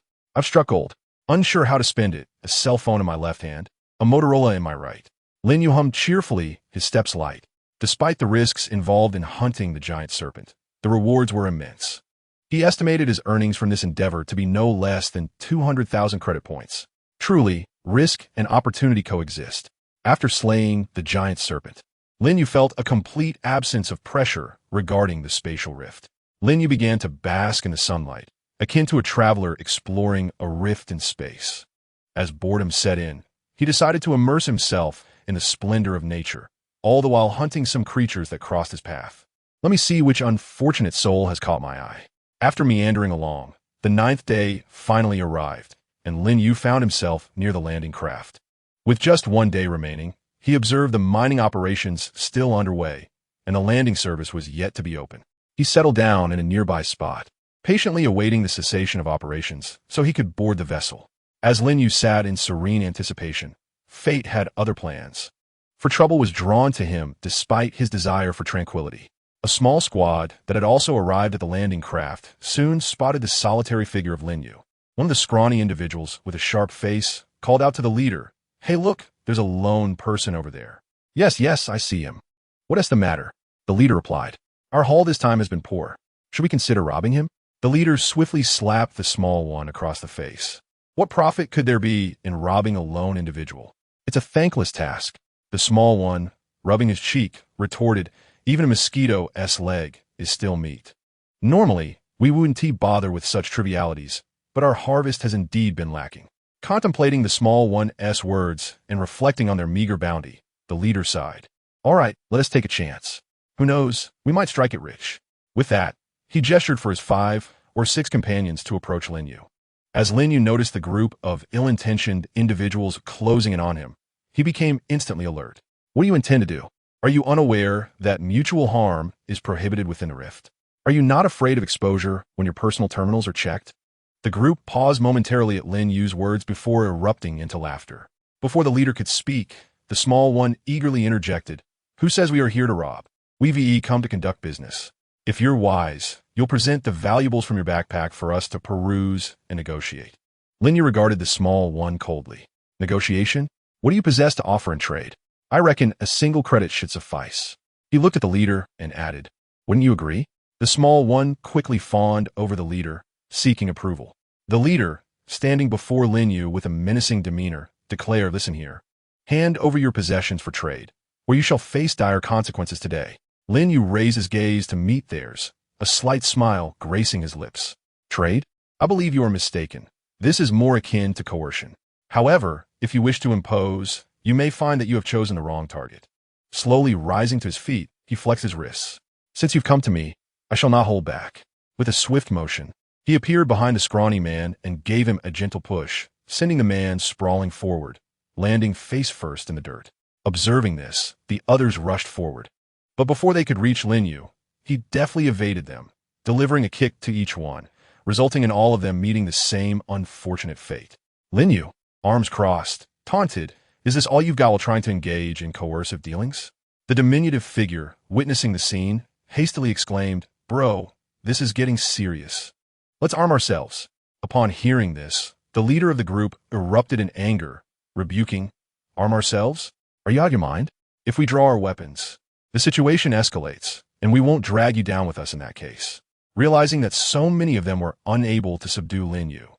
Unsure how to spend it, a cell phone in my left hand, a Motorola in my right. Lin Yu hummed cheerfully, his steps light. Despite the risks involved in hunting the giant serpent, the rewards were immense. He estimated his earnings from this endeavor to be no less than 200,000 credit points. Truly, risk and opportunity coexist. After slaying the giant serpent, Lin Yu felt a complete absence of pressure regarding the spatial rift. Lin Yu began to bask in the sunlight, akin to a traveler exploring a rift in space. As boredom set in, he decided to immerse himself in the splendor of nature, all the while hunting some creatures that crossed his path. Let me see which unfortunate soul has caught my eye. After meandering along, the 9th day finally arrived, and Lin Yu found himself near the landing craft. With just 1 day remaining, he observed the mining operations still underway, and the landing service was yet to be open. He settled down in a nearby spot, patiently awaiting the cessation of operations so he could board the vessel. As Lin Yu sat in serene anticipation, fate had other plans. for trouble was drawn to him despite his desire for tranquility. A small squad that had also arrived at the landing craft soon spotted the solitary figure of Lin Yu. One of the scrawny individuals with a sharp face called out to the leader, "Hey look, there's a lone person over there." Yes, I see him." "What is the matter?" The leader replied. "Our haul this time has been poor. Should we consider robbing him?" The leader swiftly slapped the small one across the face. "What profit could there be in robbing a lone individual? It's a thankless task." The small one, rubbing his cheek, retorted, "Even a mosquito's leg is still meat. Normally, we wouldn't bother with such trivialities, but our harvest has indeed been lacking." Contemplating the small one's words and reflecting on their meager bounty, the leader sighed. "All right, let us take a chance. Who knows, we might strike it rich." With that, he gestured for his 5 or 6 companions to approach Lin Yu. As Lin Yu noticed the group of ill-intentioned individuals closing in on him, he became instantly alert. "What do you intend to do? Are you unaware that mutual harm is prohibited within the rift? Are you not afraid of exposure when your personal terminals are checked?" The group paused momentarily at Lin Yu's words before erupting into laughter. Before the leader could speak, the small one eagerly interjected, "Who says we are here to rob? We've come to conduct business. If you're wise, you'll present the valuables from your backpack for us to peruse and negotiate." Lin Yu regarded the small one coldly. "Negotiation? What do you possess to offer in trade? I reckon a single credit should suffice." He looked at the leader and added, "Wouldn't you agree?" The small one quickly fawned over the leader, seeking approval. The leader, standing before Lin Yu with a menacing demeanor, declared, "Listen here. Hand over your possessions for trade, or you shall face dire consequences today." Lin Yu raised his gaze to meet theirs, a slight smile gracing his lips. "Trade? I believe you are mistaken. This is more akin to coercion. However, if you wish to impose, you may find that you have chosen the wrong target." Slowly rising to his feet, he flexed his wrists. "Since you've come to me, I shall not hold back." With a swift motion, he appeared behind the scrawny man and gave him a gentle push, sending the man sprawling forward, landing face first in the dirt. Observing this, the others rushed forward. But before they could reach Lin Yu, he deftly evaded them, delivering a kick to each one, resulting in all of them meeting the same unfortunate fate. Lin Yu, arms crossed, taunted, "Is this all you've got while trying to engage in coercive dealings?" The diminutive figure, witnessing the scene, hastily exclaimed, "Bro, this is getting serious. Let's arm ourselves." Upon hearing this, the leader of the group erupted in anger, rebuking, "Arm ourselves? Are you out of your mind? If we draw our weapons, the situation escalates, and we won't drag you down with us in that case." Realizing that so many of them were unable to subdue Lin Yu,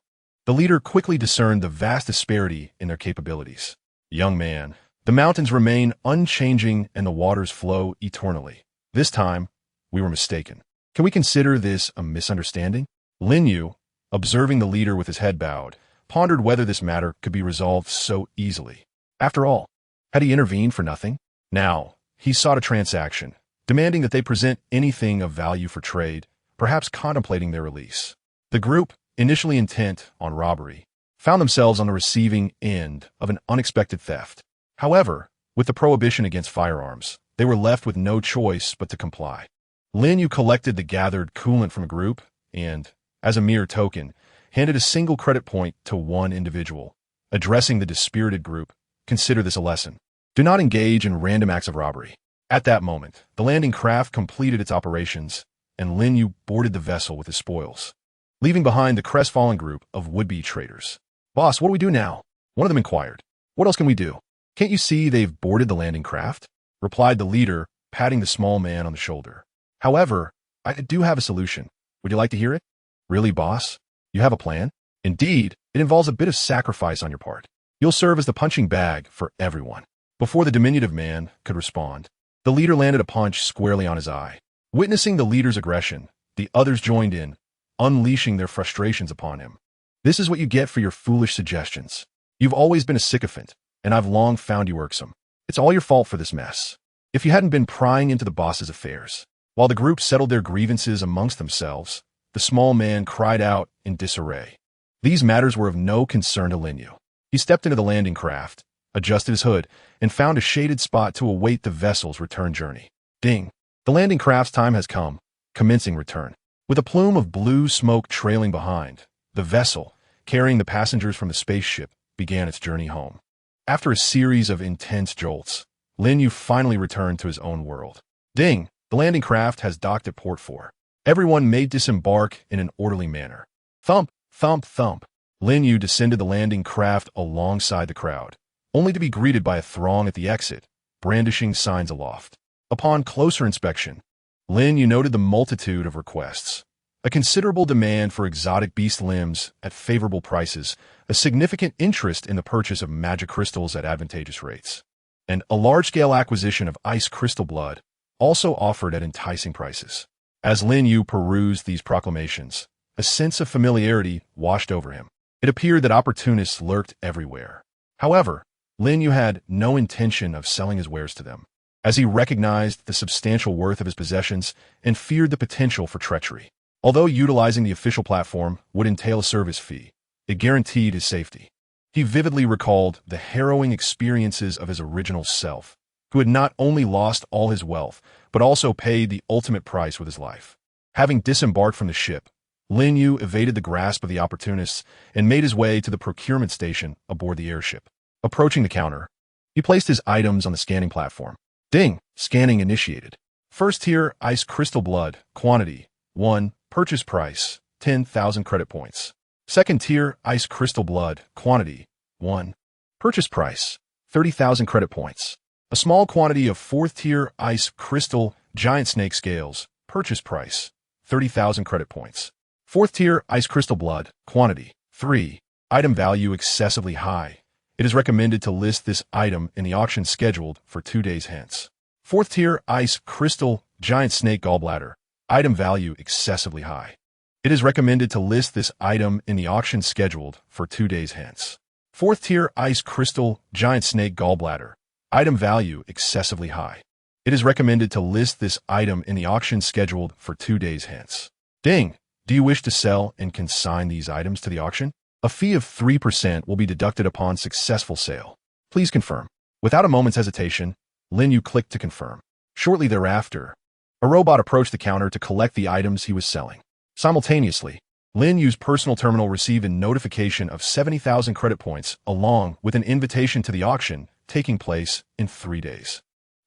the leader quickly discerned the vast disparity in their capabilities. "Young man, the mountains remain unchanging and the waters flow eternally. This time, we were mistaken. Can we consider this a misunderstanding?" Lin Yu, observing the leader with his head bowed, pondered whether this matter could be resolved so easily. After all, had he intervened for nothing? Now, he sought a transaction, demanding that they present anything of value for trade, perhaps contemplating their release. The group, initially intent on robbery, found themselves on the receiving end of an unexpected theft. However, with the prohibition against firearms, they were left with no choice but to comply. Lin Yu collected the gathered coolant from a group and, as a mere token, handed a single credit point to one individual. Addressing the dispirited group, "Consider this a lesson. Do not engage in random acts of robbery." At that moment, the landing craft completed its operations, and Lin Yu boarded the vessel with his spoils, leaving behind the crestfallen group of would-be traders. "Boss, what do we do now?" one of them inquired. "What else can we do? Can't you see they've boarded the landing craft?" replied the leader, patting the small man on the shoulder. "However, I do have a solution. Would you like to hear it?" "Really, boss? You have a plan?" "Indeed, it involves a bit of sacrifice on your part. You'll serve as the punching bag for everyone." Before the diminutive man could respond, the leader landed a punch squarely on his eye. Witnessing the leader's aggression, the others joined in, unleashing their frustrations upon him. "This is what you get for your foolish suggestions. You've always been a sycophant, and I've long found you irksome. It's all your fault for this mess. If you hadn't been prying into the boss's affairs." While the group settled their grievances amongst themselves, the small man cried out in disarray. These matters were of no concern to Lin Yu. He stepped into the landing craft, adjusted his hood, and found a shaded spot to await the vessel's return journey. Ding! The landing craft's time has come, commencing return. With a plume of blue smoke trailing behind, the vessel, carrying the passengers from the spaceship, began its journey home. After a series of intense jolts, Lin Yu finally returned to his own world. Ding! The landing craft has docked at Port 4. Everyone may disembark in an orderly manner. Thump, thump, thump. Lin Yu descended the landing craft alongside the crowd, only to be greeted by a throng at the exit, brandishing signs aloft. Upon closer inspection, Lin Yu noted the multitude of requests. A considerable demand for exotic beast limbs at favorable prices, a significant interest in the purchase of magic crystals at advantageous rates, and a large-scale acquisition of ice crystal blood, also offered at enticing prices. As Lin Yu perused these proclamations, a sense of familiarity washed over him. It appeared that opportunists lurked everywhere. However, Lin Yu had no intention of selling his wares to them, as he recognized the substantial worth of his possessions and feared the potential for treachery. Although utilizing the official platform would entail a service fee, it guaranteed his safety. He vividly recalled the harrowing experiences of his original self, who had not only lost all his wealth, but also paid the ultimate price with his life. Having disembarked from the ship, Lin Yu evaded the grasp of the opportunists and made his way to the procurement station aboard the airship. Approaching the counter, he placed his items on the scanning platform. Ding! Scanning initiated. First tier ice crystal blood, quantity 1, purchase price 10,000 credit points. Second tier ice crystal blood, quantity 1, purchase price 30,000 credit points. A small quantity of fourth tier ice crystal giant snake scales, purchase price 30,000 credit points. Fourth tier ice crystal blood, quantity 3, item value excessively high. It is recommended to list this item in the auction scheduled for 2 days hence. Fourth tier ice crystal giant snake gallbladder, item value excessively high. It is recommended to list this item in the auction scheduled for 2 days hence. Fourth tier ice crystal giant snake gallbladder, item value excessively high. It is recommended to list this item in the auction scheduled for 2 days hence. Ding! Do you wish to sell and consign these items to the auction? A fee of 3% will be deducted upon successful sale. Please confirm. Without a moment's hesitation, Lin Yu clicked to confirm. Shortly thereafter, a robot approached the counter to collect the items he was selling. Simultaneously, Lin Yu's personal terminal received a notification of 70,000 credit points along with an invitation to the auction taking place in 3 days.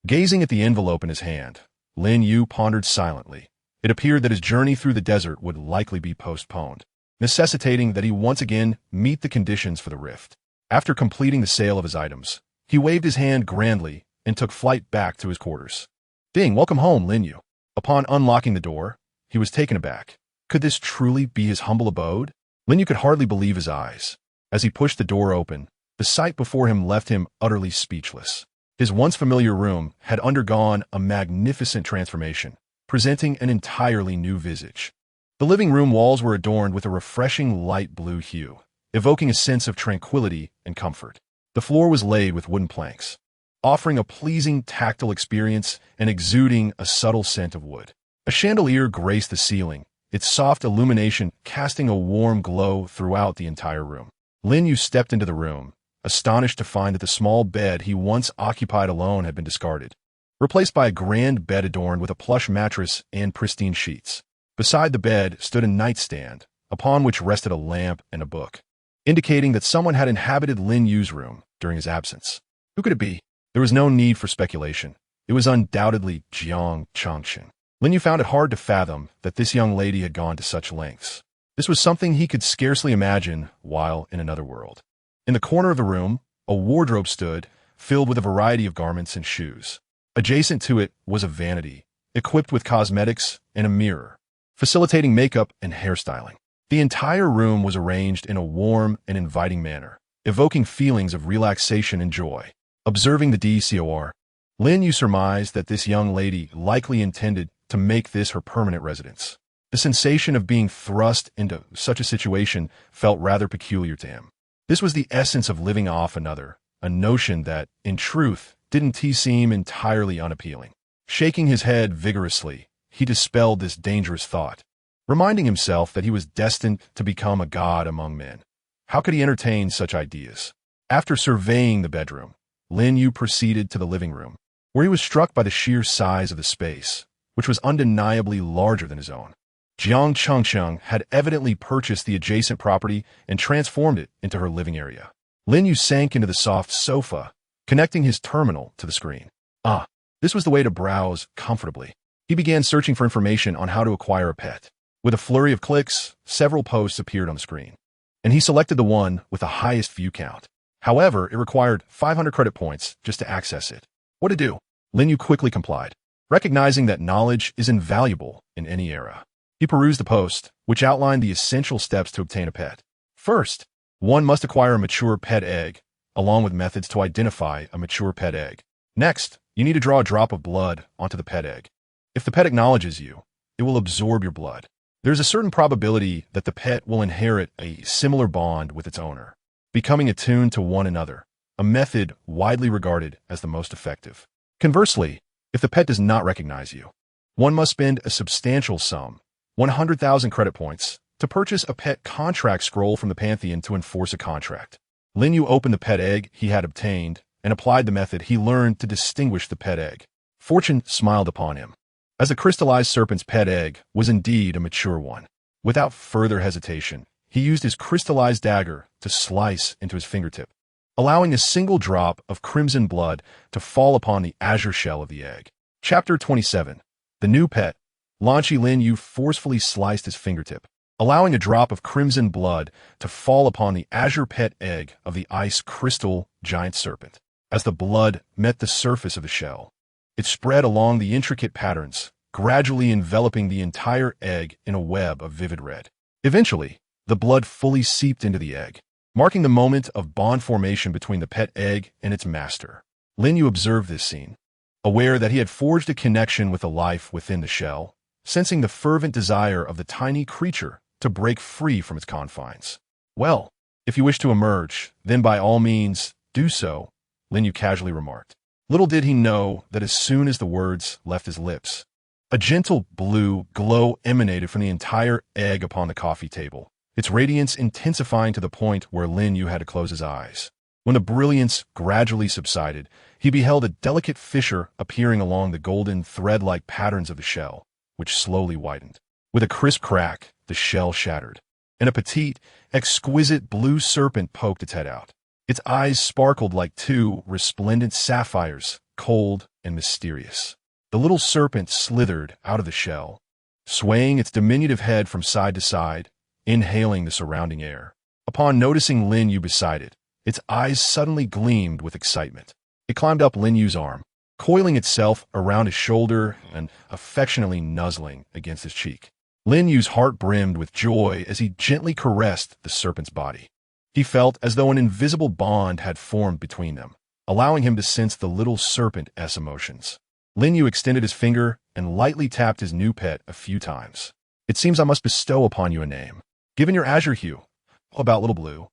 Gazing at the envelope in his hand, Lin Yu pondered silently. It appeared that his journey through the desert would likely be postponed, necessitating that he once again meet the conditions for the rift. After completing the sale of his items, he waved his hand grandly and took flight back to his quarters. Ding! Welcome home, Lin Yu. Upon unlocking the door, he was taken aback. Could this truly be his humble abode? Lin Yu could hardly believe his eyes. As he pushed the door open, the sight before him left him utterly speechless. His once familiar room had undergone a magnificent transformation, presenting an entirely new visage. The living room walls were adorned with a refreshing light blue hue, evoking a sense of tranquility and comfort. The floor was laid with wooden planks, offering a pleasing tactile experience and exuding a subtle scent of wood. A chandelier graced the ceiling, its soft illumination casting a warm glow throughout the entire room. Lin Yu stepped into the room, astonished to find that the small bed he once occupied alone had been discarded, replaced by a grand bed adorned with a plush mattress and pristine sheets. Beside the bed stood a nightstand, upon which rested a lamp and a book, indicating that someone had inhabited Lin Yu's room during his absence. Who could it be? There was no need for speculation. It was undoubtedly Jiang Changqing. Lin Yu found it hard to fathom that this young lady had gone to such lengths. This was something he could scarcely imagine while in another world. In the corner of the room, a wardrobe stood, filled with a variety of garments and shoes. Adjacent to it was a vanity, equipped with cosmetics and a mirror, facilitating makeup and hairstyling. The entire room was arranged in a warm and inviting manner, evoking feelings of relaxation and joy. Observing the decor, Lin Yu surmised that this young lady likely intended to make this her permanent residence. The sensation of being thrust into such a situation felt rather peculiar to him. This was the essence of living off another, a notion that, in truth, didn't seem entirely unappealing. Shaking his head vigorously, he dispelled this dangerous thought, reminding himself that he was destined to become a god among men. How could he entertain such ideas? After surveying the bedroom, Lin Yu proceeded to the living room, where he was struck by the sheer size of the space, which was undeniably larger than his own. Jiang Changqing had evidently purchased the adjacent property and transformed it into her living area. Lin Yu sank into the soft sofa, connecting his terminal to the screen. Ah, this was the way to browse comfortably. He began searching for information on how to acquire a pet. With a flurry of clicks, several posts appeared on the screen, and he selected the one with the highest view count. However, it required 500 credit points just to access it. What to do? Lin Yu quickly complied, recognizing that knowledge is invaluable in any era. He perused the post, which outlined the essential steps to obtain a pet. First, one must acquire a mature pet egg, along with methods to identify a mature pet egg. Next, you need to draw a drop of blood onto the pet egg. If the pet acknowledges you, it will absorb your blood. There's a certain probability that the pet will inherit a similar bond with its owner, becoming attuned to one another, a method widely regarded as the most effective. Conversely, if the pet does not recognize you, one must spend a substantial sum, 100,000 credit points, to purchase a pet contract scroll from the Pantheon to enforce a contract. Lin Yu opened the pet egg he had obtained and applied the method he learned to distinguish the pet egg. Fortune smiled upon him, as the crystallized serpent's pet egg was indeed a mature one. Without further hesitation, he used his crystallized dagger to slice into his fingertip, allowing a single drop of crimson blood to fall upon the azure shell of the egg. Chapter 27. The New Pet. Lin Yu forcefully sliced his fingertip, allowing a drop of crimson blood to fall upon the azure pet egg of the ice crystal giant serpent. As the blood met the surface of the shell, it spread along the intricate patterns, gradually enveloping the entire egg in a web of vivid red. Eventually, the blood fully seeped into the egg, marking the moment of bond formation between the pet egg and its master. Lin Yu observed this scene, aware that he had forged a connection with the life within the shell, sensing the fervent desire of the tiny creature to break free from its confines. Well, if you wish to emerge, then by all means, do so, Lin Yu casually remarked. Little did he know that as soon as the words left his lips, a gentle blue glow emanated from the entire egg upon the coffee table, its radiance intensifying to the point where Lin Yu had to close his eyes. When the brilliance gradually subsided, he beheld a delicate fissure appearing along the golden thread-like patterns of the shell, which slowly widened. With a crisp crack, the shell shattered, and a petite, exquisite blue serpent poked its head out. Its eyes sparkled like two resplendent sapphires, cold and mysterious. The little serpent slithered out of the shell, swaying its diminutive head from side to side, inhaling the surrounding air. Upon noticing Lin Yu beside it, its eyes suddenly gleamed with excitement. It climbed up Lin Yu's arm, coiling itself around his shoulder and affectionately nuzzling against his cheek. Lin Yu's heart brimmed with joy as he gently caressed the serpent's body. He felt as though an invisible bond had formed between them, allowing him to sense the little serpent-esque emotions. Lin Yu extended his finger and lightly tapped his new pet a few times. It seems I must bestow upon you a name. Given your azure hue, how about Little Blue?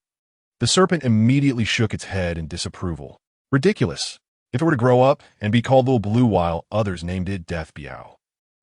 The serpent immediately shook its head in disapproval. Ridiculous. If it were to grow up and be called Little Blue while others named it Death Biao,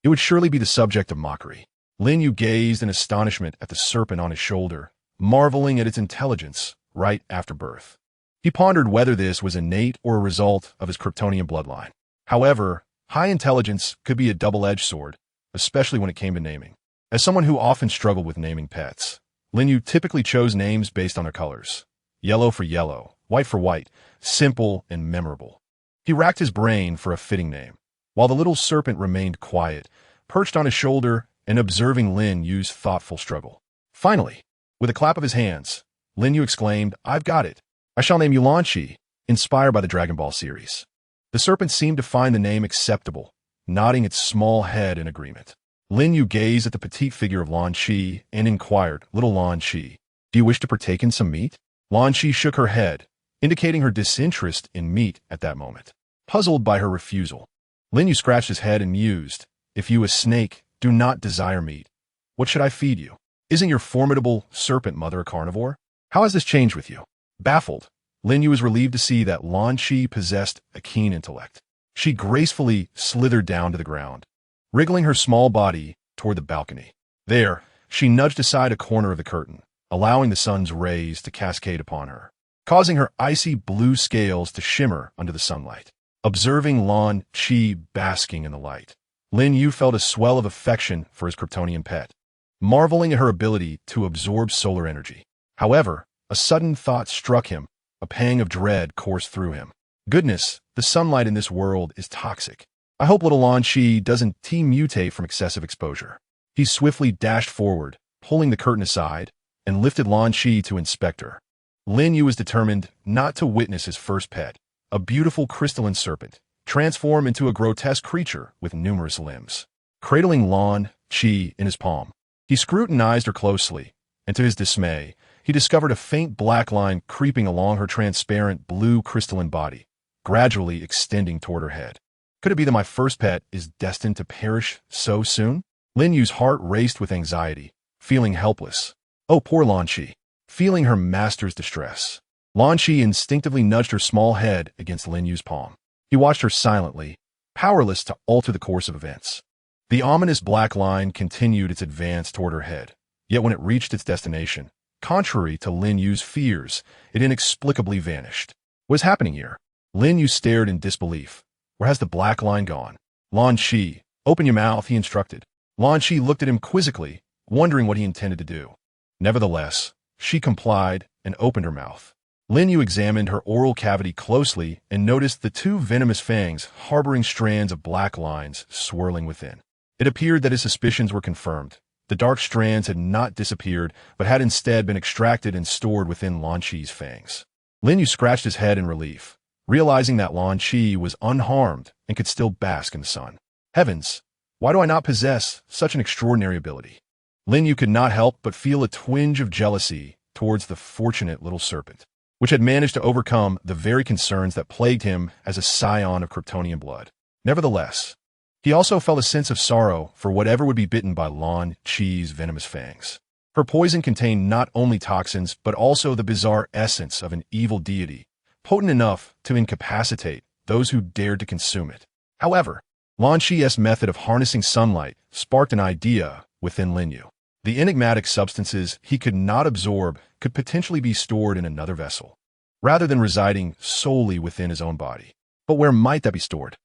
it would surely be the subject of mockery. Lin Yu gazed in astonishment at the serpent on his shoulder, marveling at its intelligence right after birth. He pondered whether this was innate or a result of his Kryptonian bloodline. However, high intelligence could be a double-edged sword, especially when it came to naming. As someone who often struggled with naming pets, Lin Yu typically chose names based on their colors. Yellow for yellow, white for white, simple and memorable. He racked his brain for a fitting name, while the little serpent remained quiet, perched on his shoulder and observing Lin Yu's thoughtful struggle. Finally, with a clap of his hands, Lin Yu exclaimed, "I've got it. I shall name you Lan Qi," inspired by the Dragon Ball series. The serpent seemed to find the name acceptable, nodding its small head in agreement. Lin Yu gazed at the petite figure of Lan Qi and inquired, "Little Lan Qi, do you wish to partake in some meat?" Lan Qi shook her head, indicating her disinterest in meat at that moment. Puzzled by her refusal, Lin Yu scratched his head and mused, "If you, a snake, do not desire meat, what should I feed you? Isn't your formidable serpent mother a carnivore? How has this changed with you?" Baffled, Lin Yu was relieved to see that Lan Qi possessed a keen intellect. She gracefully slithered down to the ground, wriggling her small body toward the balcony. There, she nudged aside a corner of the curtain, allowing the sun's rays to cascade upon her, causing her icy blue scales to shimmer under the sunlight. Observing Lan Qi basking in the light, Lin Yu felt a swell of affection for his Kryptonian pet, marveling at her ability to absorb solar energy. However, a sudden thought struck him, a pang of dread coursed through him. Goodness, the sunlight in this world is toxic. I hope little Lan Shi doesn't mutate from excessive exposure. He swiftly dashed forward, pulling the curtain aside, and lifted Lan Shi to inspect her. Lin Yu was determined not to witness his first pet, a beautiful crystalline serpent, transform into a grotesque creature with numerous limbs. Cradling Lan Shi in his palm, he scrutinized her closely, and to his dismay, he discovered a faint black line creeping along her transparent blue crystalline body, gradually extending toward her head. Could it be that my first pet is destined to perish so soon? Lin Yu's heart raced with anxiety, feeling helpless. Oh, poor Lan Shi. Feeling her master's distress, Lan Shi instinctively nudged her small head against Lin Yu's palm. He watched her silently, powerless to alter the course of events. The ominous black line continued its advance toward her head, yet when it reached its destination, contrary to Lin Yu's fears, it inexplicably vanished. What is happening here? Lin Yu stared in disbelief. Where has the black line gone? Lan Shi, open your mouth, he instructed. Lan Shi looked at him quizzically, wondering what he intended to do. Nevertheless, she complied and opened her mouth. Lin Yu examined her oral cavity closely and noticed the two venomous fangs harboring strands of black lines swirling within. It appeared that his suspicions were confirmed. The dark strands had not disappeared, but had instead been extracted and stored within Lan Shi's fangs. Lin Yu scratched his head in relief, realizing that Lan Shi was unharmed and could still bask in the sun. Heavens, why do I not possess such an extraordinary ability? Lin Yu could not help but feel a twinge of jealousy towards the fortunate little serpent, which had managed to overcome the very concerns that plagued him as a scion of Kryptonian blood. Nevertheless, he also felt a sense of sorrow for whatever would be bitten by Lan Shi's venomous fangs. Her poison contained not only toxins, but also the bizarre essence of an evil deity, potent enough to incapacitate those who dared to consume it. However, Lan Shi's method of harnessing sunlight sparked an idea within Lin Yu. The enigmatic substances he could not absorb could potentially be stored in another vessel, rather than residing solely within his own body. But where might that be stored?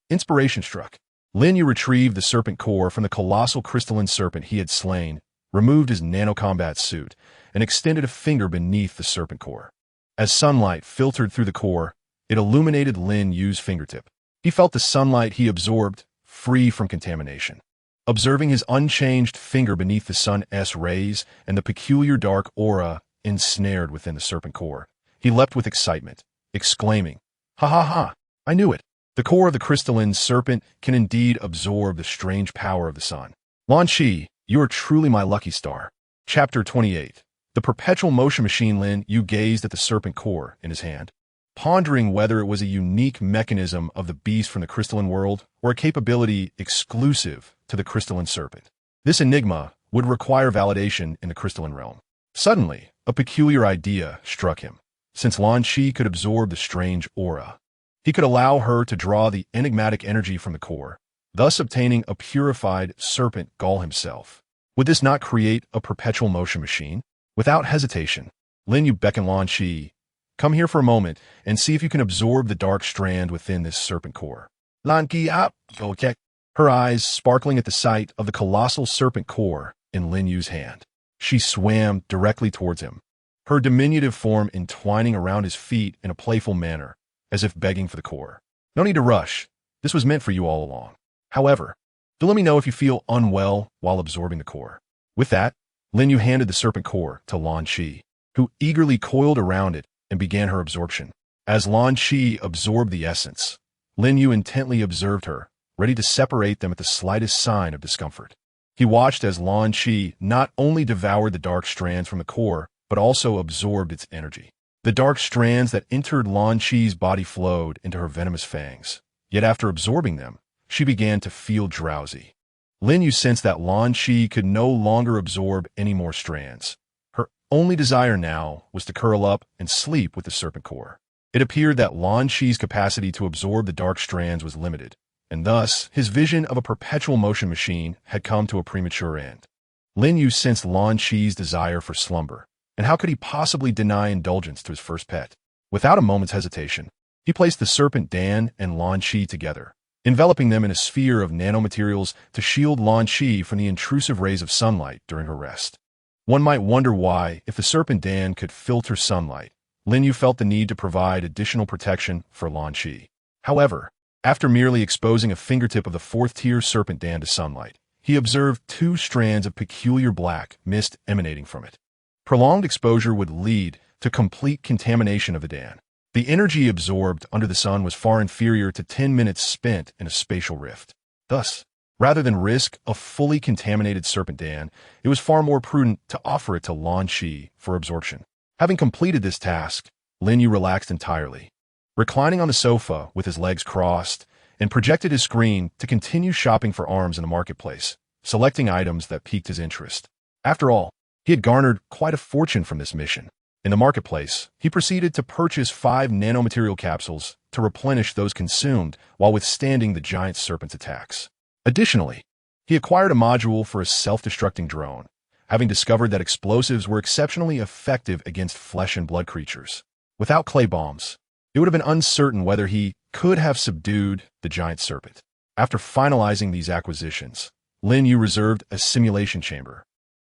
Inspiration struck. Lin Yu retrieved the serpent core from the colossal crystalline serpent he had slain, removed his nanocombat suit, and extended a finger beneath the serpent core. As sunlight filtered through the core, it illuminated Lin Yu's fingertip. He felt the sunlight he absorbed, free from contamination. Observing his unchanged finger beneath the sun's rays and the peculiar dark aura ensnared within the serpent core, he leapt with excitement, exclaiming, "Ha ha ha! I knew it! The core of the crystalline serpent can indeed absorb the strange power of the sun. Lan Shi, you are truly my lucky star." Chapter 28. The perpetual motion machine. Lin Yu gazed at the serpent core in his hand, pondering whether it was a unique mechanism of the beast from the crystalline world or a capability exclusive to the crystalline serpent. This enigma would require validation in the crystalline realm. Suddenly, a peculiar idea struck him. Since Lan Shi could absorb the strange aura, he could allow her to draw the enigmatic energy from the core, thus obtaining a purified serpent Gaul himself. Would this not create a perpetual motion machine? Without hesitation, Lin Yu beckoned Lan Shi, "Come here for a moment and see if you can absorb the dark strand within this serpent core." Lan Shi up, go check. Her eyes sparkling at the sight of the colossal serpent core in Lin Yu's hand. She swam directly towards him, her diminutive form entwining around his feet in a playful manner, as if begging for the core. "No need to rush. This was meant for you all along. However, do let me know if you feel unwell while absorbing the core." With that, Lin Yu handed the serpent core to Lan Shi, who eagerly coiled around it and began her absorption. As Lan Shi absorbed the essence, Lin Yu intently observed her, ready to separate them at the slightest sign of discomfort. He watched as Lan Shi not only devoured the dark strands from the core, but also absorbed its energy. The dark strands that entered Lan Shi's body flowed into her venomous fangs. Yet after absorbing them, she began to feel drowsy. Lin Yu sensed that Lan Shi could no longer absorb any more strands. Her only desire now was to curl up and sleep with the serpent core. It appeared that Lan Shi's capacity to absorb the dark strands was limited, and thus his vision of a perpetual motion machine had come to a premature end. Lin Yu sensed Lan Shi's desire for slumber, and how could he possibly deny indulgence to his first pet? Without a moment's hesitation, he placed the serpent Dan and Lan Shi together, enveloping them in a sphere of nanomaterials to shield Lan Shi from the intrusive rays of sunlight during her rest. One might wonder why, if the serpent Dan could filter sunlight, Lin Yu felt the need to provide additional protection for Lan Qi. However, after merely exposing a fingertip of the fourth-tier serpent Dan to sunlight, he observed 2 strands of peculiar black mist emanating from it. Prolonged exposure would lead to complete contamination of the Dan. The energy absorbed under the sun was far inferior to 10 minutes spent in a spatial rift. Thus, rather than risk a fully contaminated serpent Dan, it was far more prudent to offer it to Lan Qi for absorption. Having completed this task, Lin Yu relaxed entirely, reclining on the sofa with his legs crossed, and projected his screen to continue shopping for arms in the marketplace, selecting items that piqued his interest. After all, he had garnered quite a fortune from this mission. In the marketplace, he proceeded to purchase 5 nanomaterial capsules to replenish those consumed while withstanding the giant serpent's attacks. Additionally, he acquired a module for a self-destructing drone, having discovered that explosives were exceptionally effective against flesh and blood creatures. Without clay bombs, it would have been uncertain whether he could have subdued the giant serpent. After finalizing these acquisitions, Lin Yu reserved a simulation chamber,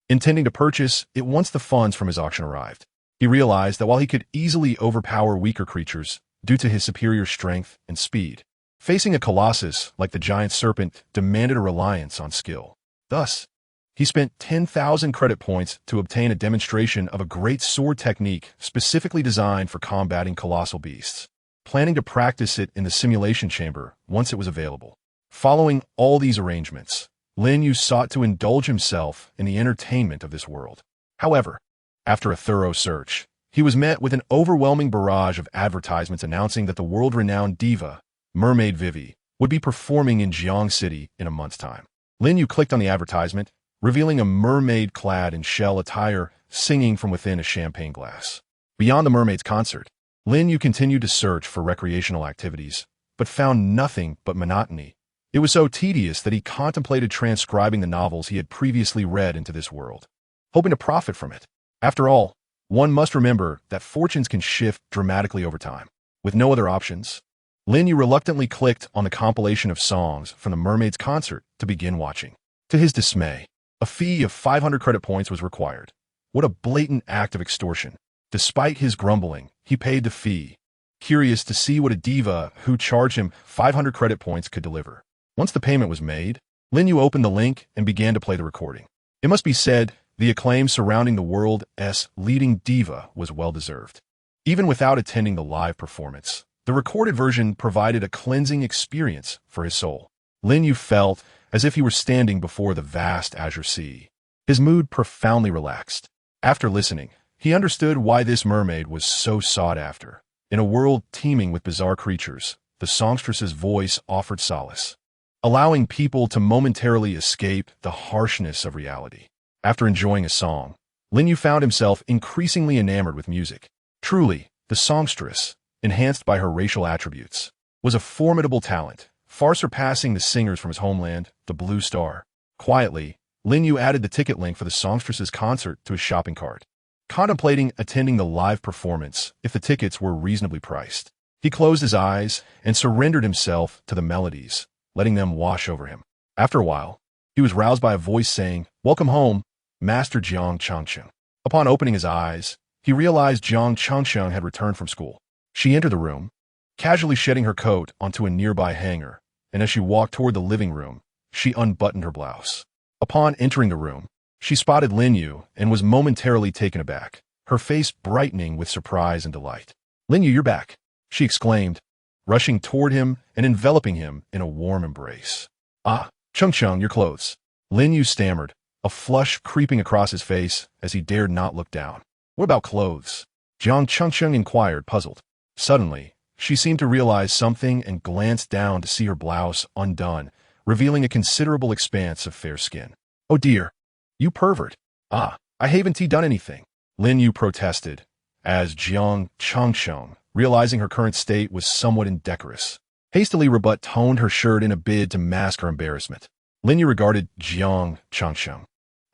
intending to purchase it once the funds from his auction arrived. He realized that while he could easily overpower weaker creatures due to his superior strength and speed, facing a colossus like the giant serpent demanded a reliance on skill. Thus, he spent 10,000 credit points to obtain a demonstration of a great sword technique specifically designed for combating colossal beasts, planning to practice it in the simulation chamber once it was available. Following all these arrangements, Lin Yu sought to indulge himself in the entertainment of this world. However, after a thorough search, he was met with an overwhelming barrage of advertisements announcing that the world-renowned diva, Mermaid Vivi, would be performing in Jiang City in a month's time. Lin Yu clicked on the advertisement, revealing a mermaid clad in shell attire singing from within a champagne glass. Beyond the mermaid's concert, Lin Yu continued to search for recreational activities, but found nothing but monotony. It was so tedious that he contemplated transcribing the novels he had previously read into this world, hoping to profit from it. After all, one must remember that fortunes can shift dramatically over time. With no other options, Lin Yu reluctantly clicked on the compilation of songs from the mermaid's concert to begin watching. To his dismay, a fee of 500 credit points was required. What a blatant act of extortion. Despite his grumbling, he paid the fee, curious to see what a diva who charged him 500 credit points could deliver. Once the payment was made, Lin Yu opened the link and began to play the recording. It must be said, the acclaim surrounding the world's leading diva was well-deserved. Even without attending the live performance, the recorded version provided a cleansing experience for his soul. Lin Yu felt as if he were standing before the vast azure sea. His mood profoundly relaxed. After listening, he understood why this mermaid was so sought after. In a world teeming with bizarre creatures, the songstress's voice offered solace, allowing people to momentarily escape the harshness of reality. After enjoying a song, Lin Yu found himself increasingly enamored with music. Truly, the songstress, enhanced by her racial attributes, was a formidable talent, far surpassing the singers from his homeland, the Blue Star. Quietly, Lin Yu added the ticket link for the songstress's concert to his shopping cart, contemplating attending the live performance if the tickets were reasonably priced. He closed his eyes and surrendered himself to the melodies, letting them wash over him. After a while, he was roused by a voice saying, "Welcome home, Master Jiang Changcheng." Upon opening his eyes, he realized Jiang Changcheng had returned from school. She entered the room, casually shedding her coat onto a nearby hanger, and as she walked toward the living room, she unbuttoned her blouse. Upon entering the room, she spotted Lin Yu and was momentarily taken aback, her face brightening with surprise and delight. "Lin Yu, you're back," she exclaimed, rushing toward him and enveloping him in a warm embrace. "Ah, Changcheng, your clothes." Lin Yu stammered, a flush creeping across his face as he dared not look down. "What about clothes?" Jiang Changcheng inquired, puzzled. Suddenly, she seemed to realize something and glanced down to see her blouse undone, revealing a considerable expanse of fair skin. "Oh dear, you pervert." "Ah, I haven't done anything," Lin Yu protested, as Jiang Changcheng, realizing her current state was somewhat indecorous, hastily toned her shirt in a bid to mask her embarrassment. Lin Yu regarded Jiang Changcheng,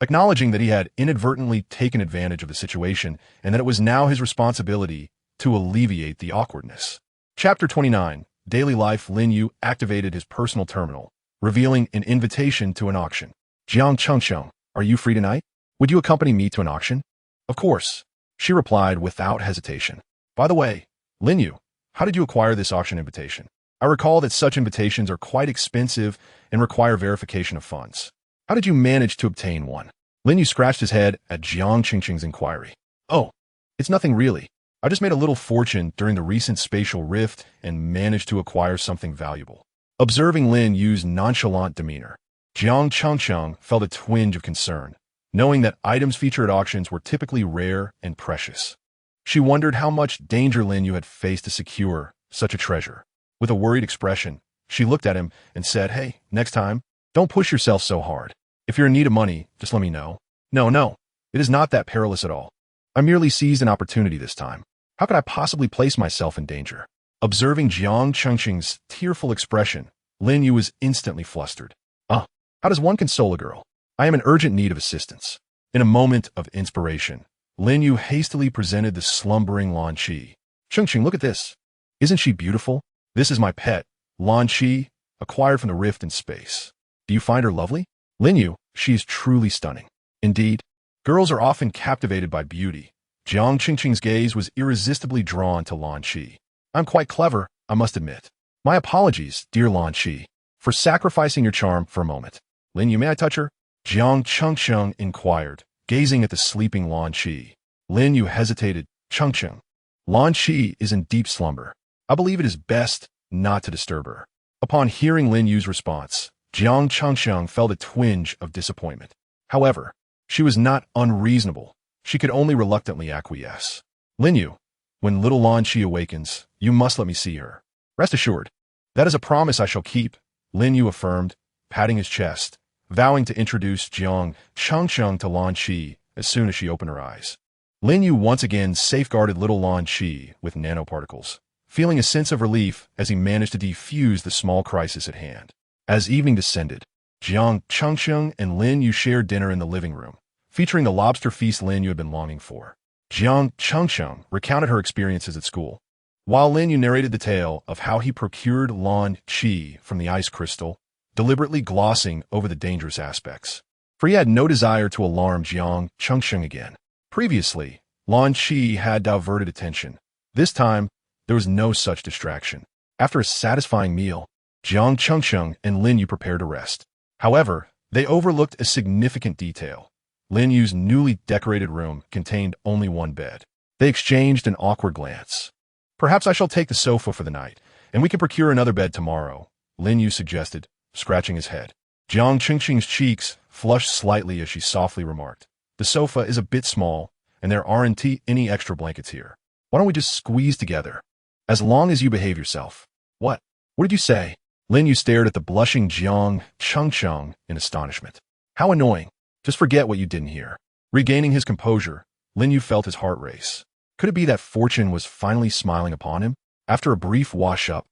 acknowledging that he had inadvertently taken advantage of the situation and that it was now his responsibility to alleviate the awkwardness. Chapter 29, Daily Life. Lin Yu activated his personal terminal, revealing an invitation to an auction. "Jiang Changcheng, are you free tonight? Would you accompany me to an auction?" "Of course," she replied without hesitation. By the way, Lin Yu, how did you acquire this auction invitation? I recall that such invitations are quite expensive and require verification of funds. How did you manage to obtain one? Lin Yu scratched his head at Jiang Qingqing's inquiry. Oh, it's nothing really. I just made a little fortune during the recent spatial rift and managed to acquire something valuable. Observing Lin Yu's nonchalant demeanor, Jiang Qingqing felt a twinge of concern, knowing that items featured at auctions were typically rare and precious. She wondered how much danger Lin Yu had faced to secure such a treasure. With a worried expression, she looked at him and said, "Hey, next time, don't push yourself so hard. If you're in need of money, just let me know." No, it is not that perilous at all. I merely seized an opportunity this time. How could I possibly place myself in danger? Observing Jiang Qingqing's tearful expression, Lin Yu was instantly flustered. How does one console a girl? I am in urgent need of assistance. In a moment of inspiration, Lin Yu hastily presented the slumbering Lan Qi. Qingqing, look at this. Isn't she beautiful? This is my pet, Lan Qi, acquired from the rift in space. Do you find her lovely? Lin Yu, she is truly stunning. Indeed, girls are often captivated by beauty. Jiang Qingqing's gaze was irresistibly drawn to Lan Qi. I'm quite clever, I must admit. My apologies, dear Lan Qi, for sacrificing your charm for a moment. Lin Yu, may I touch her? Jiang Qingqing inquired, gazing at the sleeping Lan Qi. Lin Yu hesitated. Qingqing, Lan Qi is in deep slumber. I believe it is best not to disturb her. Upon hearing Lin Yu's response, Jiang Qingqing felt a twinge of disappointment. However, she was not unreasonable. She could only reluctantly acquiesce. Lin Yu, when little Lan Qi awakens, you must let me see her. Rest assured, that is a promise I shall keep, Lin Yu affirmed, patting his chest, vowing to introduce Jiang Qingqing to Lan Qi as soon as she opened her eyes. Lin Yu once again safeguarded little Lan Qi with nanoparticles, feeling a sense of relief as he managed to defuse the small crisis at hand. As evening descended, Jiang Qingqing and Lin Yu shared dinner in the living room, featuring the lobster feast Lin Yu had been longing for. Jiang Qingqing recounted her experiences at school, while Lin Yu narrated the tale of how he procured Lan Qi from the ice crystal, deliberately glossing over the dangerous aspects. For he had no desire to alarm Jiang Qingqing again. Previously, Lan Qi had diverted attention. This time, there was no such distraction. After a satisfying meal, Jiang Qingqing and Lin Yu prepared to rest. However, they overlooked a significant detail. Lin Yu's newly decorated room contained only one bed. They exchanged an awkward glance. Perhaps I shall take the sofa for the night, and we can procure another bed tomorrow, Lin Yu suggested, scratching his head. Jiang Qingqing's cheeks flushed slightly as she softly remarked, "The sofa is a bit small, and there aren't any extra blankets here. Why don't we just squeeze together? As long as you behave yourself." What did you say? Lin Yu stared at the blushing Jiang Qingqing in astonishment. How annoying. Just forget what you didn't hear. Regaining his composure, Lin Yu felt his heart race. Could it be that fortune was finally smiling upon him? After a brief wash-up,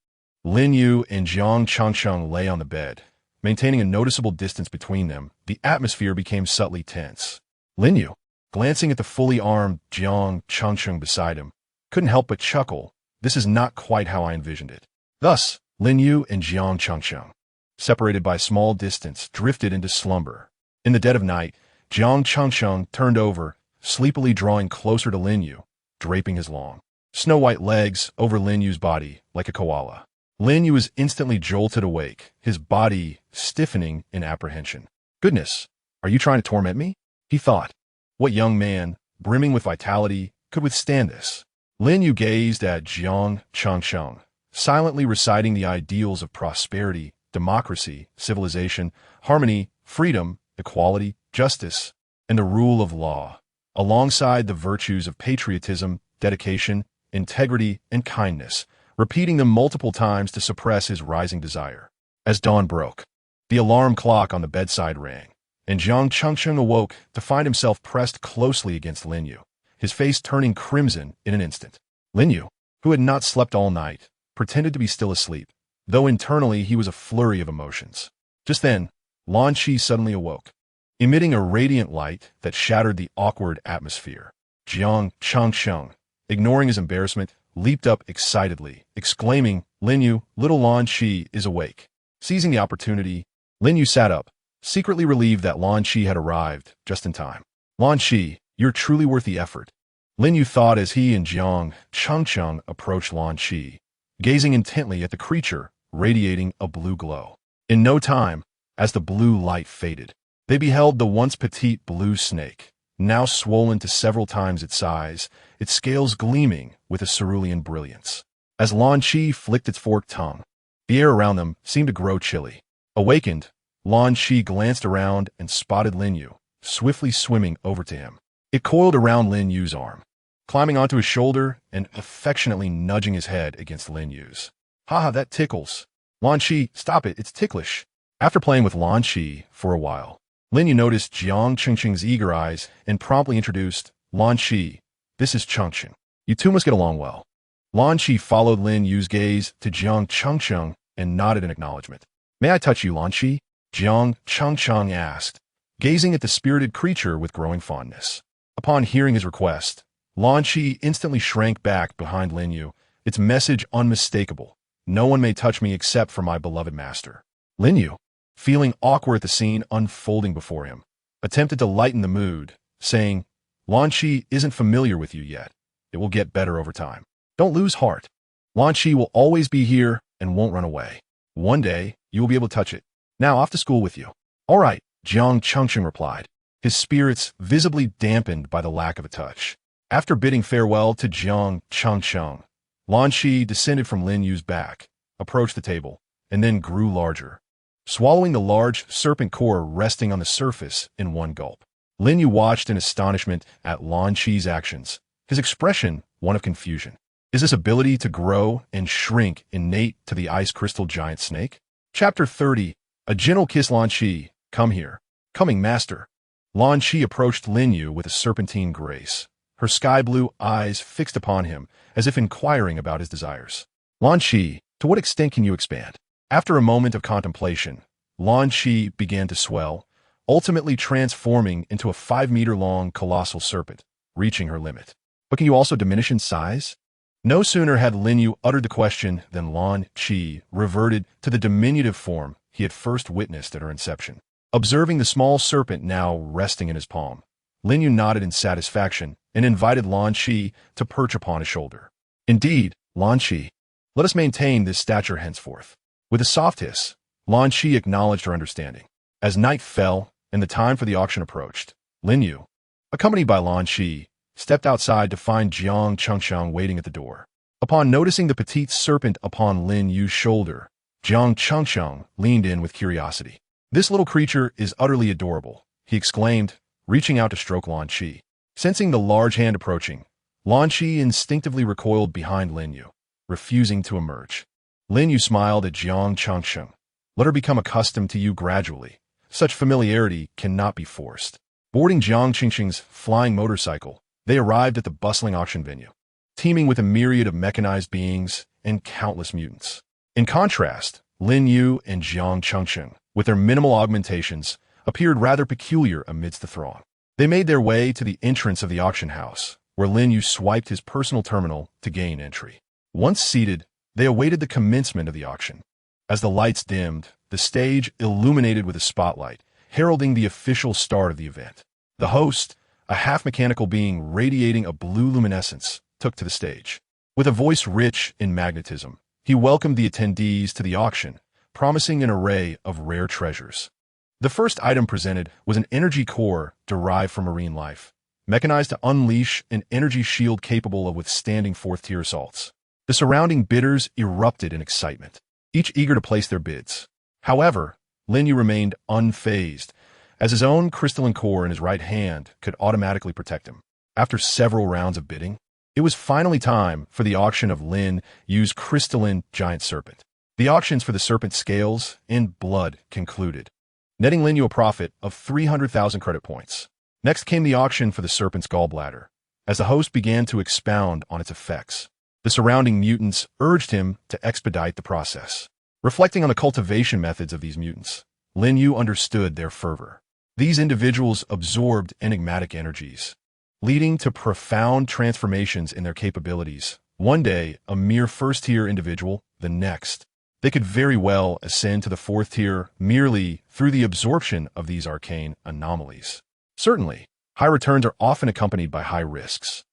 Lin Yu and Jiang Qingqing lay on the bed. Maintaining a noticeable distance between them, the atmosphere became subtly tense. Lin Yu, glancing at the fully armed Jiang Qingqing beside him, couldn't help but chuckle. This is not quite how I envisioned it. Thus, Lin Yu and Jiang Qingqing, separated by a small distance, drifted into slumber. In the dead of night, Jiang Qingqing turned over, sleepily drawing closer to Lin Yu, draping his long, snow-white legs over Lin Yu's body like a koala. Lin Yu was instantly jolted awake, his body stiffening in apprehension. Goodness, are you trying to torment me? He thought. What young man, brimming with vitality, could withstand this? Lin Yu gazed at Jiang Qingqing, silently reciting the ideals of prosperity, democracy, civilization, harmony, freedom, equality, justice, and the rule of law, alongside the virtues of patriotism, dedication, integrity, and kindness, repeating them multiple times to suppress his rising desire. As dawn broke, the alarm clock on the bedside rang, and Jiang Qingqing awoke to find himself pressed closely against Lin Yu, his face turning crimson in an instant. Lin Yu, who had not slept all night, pretended to be still asleep, though internally he was a flurry of emotions. Just then, Lan Qi suddenly awoke, emitting a radiant light that shattered the awkward atmosphere. Jiang Qingqing, ignoring his embarrassment, leaped up excitedly, exclaiming, "Lin Yu, little Lan Qi is awake." Seizing the opportunity, Lin Yu sat up, secretly relieved that Lan Qi had arrived just in time. "Lan Qi, you're truly worth the effort." Lin Yu thought as he and Jiang Changcheng approached Lan Qi, gazing intently at the creature, radiating a blue glow. In no time, as the blue light faded, they beheld the once petite blue snake, now swollen to several times its size, its scales gleaming with a cerulean brilliance. As Lan Qi flicked its forked tongue, the air around them seemed to grow chilly. Awakened, Lan Qi glanced around and spotted Lin Yu, swiftly swimming over to him. It coiled around Lin Yu's arm, climbing onto his shoulder and affectionately nudging his head against Lin Yu's. Haha, that tickles. Lan Qi, stop it, it's ticklish. After playing with Lan Qi for a while, Lin Yu noticed Jiang Chengcheng's eager eyes and promptly introduced, Lan Qi, this is Chengcheng. You two must get along well. Lan Qi followed Lin Yu's gaze to Jiang Chengcheng and nodded in acknowledgement. May I touch you, Lan Qi? Jiang Chengcheng asked, gazing at the spirited creature with growing fondness. Upon hearing his request, Lan Qi instantly shrank back behind Lin Yu, its message unmistakable. No one may touch me except for my beloved master. Lin Yu, feeling awkward at the scene unfolding before him, attempted to lighten the mood, saying, Lan Qi isn't familiar with you yet. It will get better over time. Don't lose heart. Lan Qi will always be here and won't run away. One day, you will be able to touch it. Now off to school with you. All right, Jiang Chengcheng replied, his spirits visibly dampened by the lack of a touch. After bidding farewell to Jiang Chengcheng, Lan Qi descended from Lin Yu's back, approached the table, and then grew larger, swallowing the large serpent core resting on the surface in one gulp. Lin Yu watched in astonishment at Lan Qi's actions, his expression one of confusion. Is this ability to grow and shrink innate to the ice crystal giant snake? Chapter 30. A gentle kiss. Lan Qi, come here. Coming, master. Lan Qi approached Lin Yu with a serpentine grace, her sky-blue eyes fixed upon him as if inquiring about his desires. Lan Qi, to what extent can you expand? After a moment of contemplation, Lan Qi began to swell, ultimately transforming into a 5-meter-long colossal serpent, reaching her limit. But can you also diminish in size? No sooner had Lin Yu uttered the question than Lan Qi reverted to the diminutive form he had first witnessed at her inception. Observing the small serpent now resting in his palm, Lin Yu nodded in satisfaction and invited Lan Qi to perch upon his shoulder. Indeed, Lan Qi, let us maintain this stature henceforth. With a soft hiss, Lan Qi acknowledged her understanding. As night fell and the time for the auction approached, Lin Yu, accompanied by Lan Qi, stepped outside to find Jiang Chengcheng waiting at the door. Upon noticing the petite serpent upon Lin Yu's shoulder, Jiang Chengcheng leaned in with curiosity. This little creature is utterly adorable, he exclaimed, reaching out to stroke Lan Qi. Sensing the large hand approaching, Lan Qi instinctively recoiled behind Lin Yu, refusing to emerge. Lin Yu smiled at Jiang Chengcheng. Let her become accustomed to you gradually. Such familiarity cannot be forced. Boarding Jiang Chengcheng's flying motorcycle, they arrived at the bustling auction venue, teeming with a myriad of mechanized beings and countless mutants. In contrast, Lin Yu and Jiang Chengcheng, with their minimal augmentations, appeared rather peculiar amidst the throng. They made their way to the entrance of the auction house, where Lin Yu swiped his personal terminal to gain entry. Once seated, they awaited the commencement of the auction. As the lights dimmed, the stage illuminated with a spotlight, heralding the official start of the event. The host, a half-mechanical being radiating a blue luminescence, took to the stage. With a voice rich in magnetism, he welcomed the attendees to the auction, promising an array of rare treasures. The first item presented was an energy core derived from marine life, mechanized to unleash an energy shield capable of withstanding fourth-tier assaults. The surrounding bidders erupted in excitement, each eager to place their bids. However, Lin Yu remained unfazed, as his own crystalline core in his right hand could automatically protect him. After several rounds of bidding, it was finally time for the auction of Lin Yu's crystalline giant serpent. The auctions for the serpent scales and blood concluded, netting Lin Yu a profit of 300,000 credit points. Next came the auction for the serpent's gallbladder. As the host began to expound on its effects, the surrounding mutants urged him to expedite the process. Reflecting on the cultivation methods of these mutants, Lin Yu understood their fervor. These individuals absorbed enigmatic energies, leading to profound transformations in their capabilities. One day, a mere first-tier individual, the next. They could very well ascend to the fourth tier merely through the absorption of these arcane anomalies. Certainly, high returns are often accompanied by high risks.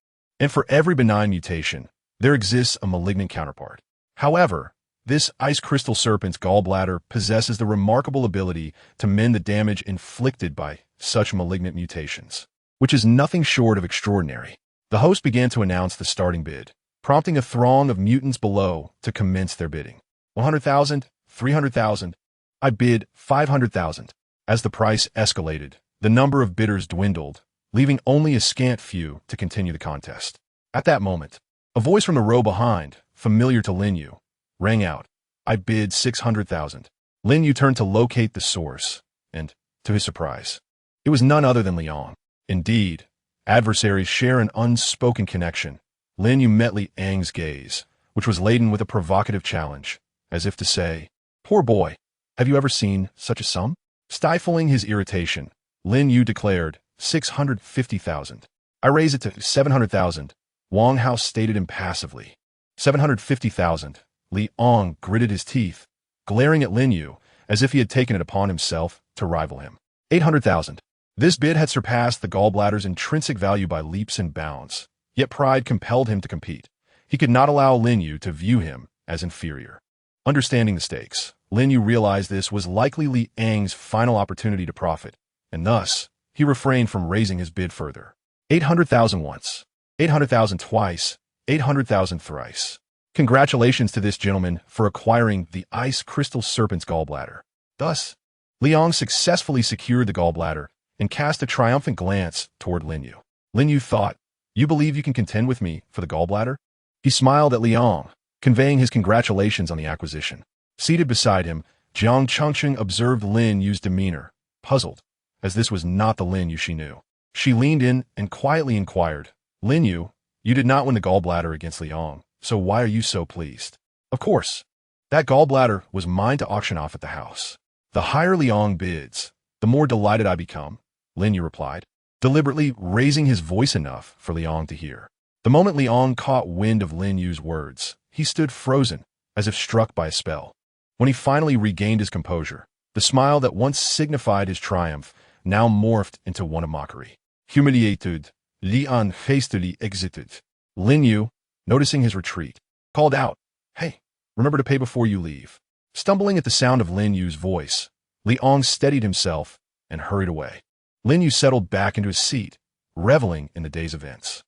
And for every benign mutation, there exists a malignant counterpart. However, this ice crystal serpent's gallbladder possesses the remarkable ability to mend the damage inflicted by such malignant mutations, which is nothing short of extraordinary. The host began to announce the starting bid, prompting a throng of mutants below to commence their bidding. 100,000, 300,000. I bid 500,000. As the price escalated, the number of bidders dwindled, leaving only a scant few to continue the contest. At that moment, a voice from the row behind, familiar to Lin Yu, rang out. I bid 600,000. Lin Yu turned to locate the source, and, to his surprise, it was none other than Liang. Indeed, adversaries share an unspoken connection. Lin Yu met Li Ang's gaze, which was laden with a provocative challenge, as if to say, "Poor boy, have you ever seen such a sum?" Stifling his irritation, Lin Yu declared, 650,000. I raise it to 700,000, Wang Hao stated impassively. 750,000, Li Ang gritted his teeth, glaring at Lin Yu as if he had taken it upon himself to rival him. 800,000. This bid had surpassed the gallbladder's intrinsic value by leaps and bounds, yet pride compelled him to compete. He could not allow Lin Yu to view him as inferior. Understanding the stakes, Lin Yu realized this was likely Li Ang's final opportunity to profit, and thus, he refrained from raising his bid further. 800,000 once, 800,000 twice, 800,000 thrice. Congratulations to this gentleman for acquiring the ice crystal serpent's gallbladder. Thus, Liang successfully secured the gallbladder and cast a triumphant glance toward Lin Yu. Lin Yu thought, "You believe you can contend with me for the gallbladder?" He smiled at Liang, conveying his congratulations on the acquisition. Seated beside him, Jiang Chengqing observed Lin Yu's demeanor, puzzled, as this was not the Lin Yu she knew. She leaned in and quietly inquired, "Lin Yu, you did not win the gallbladder against Liang, so why are you so pleased?" "Of course, that gallbladder was mine to auction off at the house. The higher Liang bids, the more delighted I become," Lin Yu replied, deliberately raising his voice enough for Liang to hear. The moment Liang caught wind of Lin Yu's words, he stood frozen, as if struck by a spell. When he finally regained his composure, the smile that once signified his triumph now morphed into one of mockery. Humiliated, Liang hastily exited. Lin Yu, noticing his retreat, called out, "Hey, remember to pay before you leave." Stumbling at the sound of Lin Yu's voice, Liang steadied himself and hurried away. Lin Yu settled back into his seat, reveling in the day's events.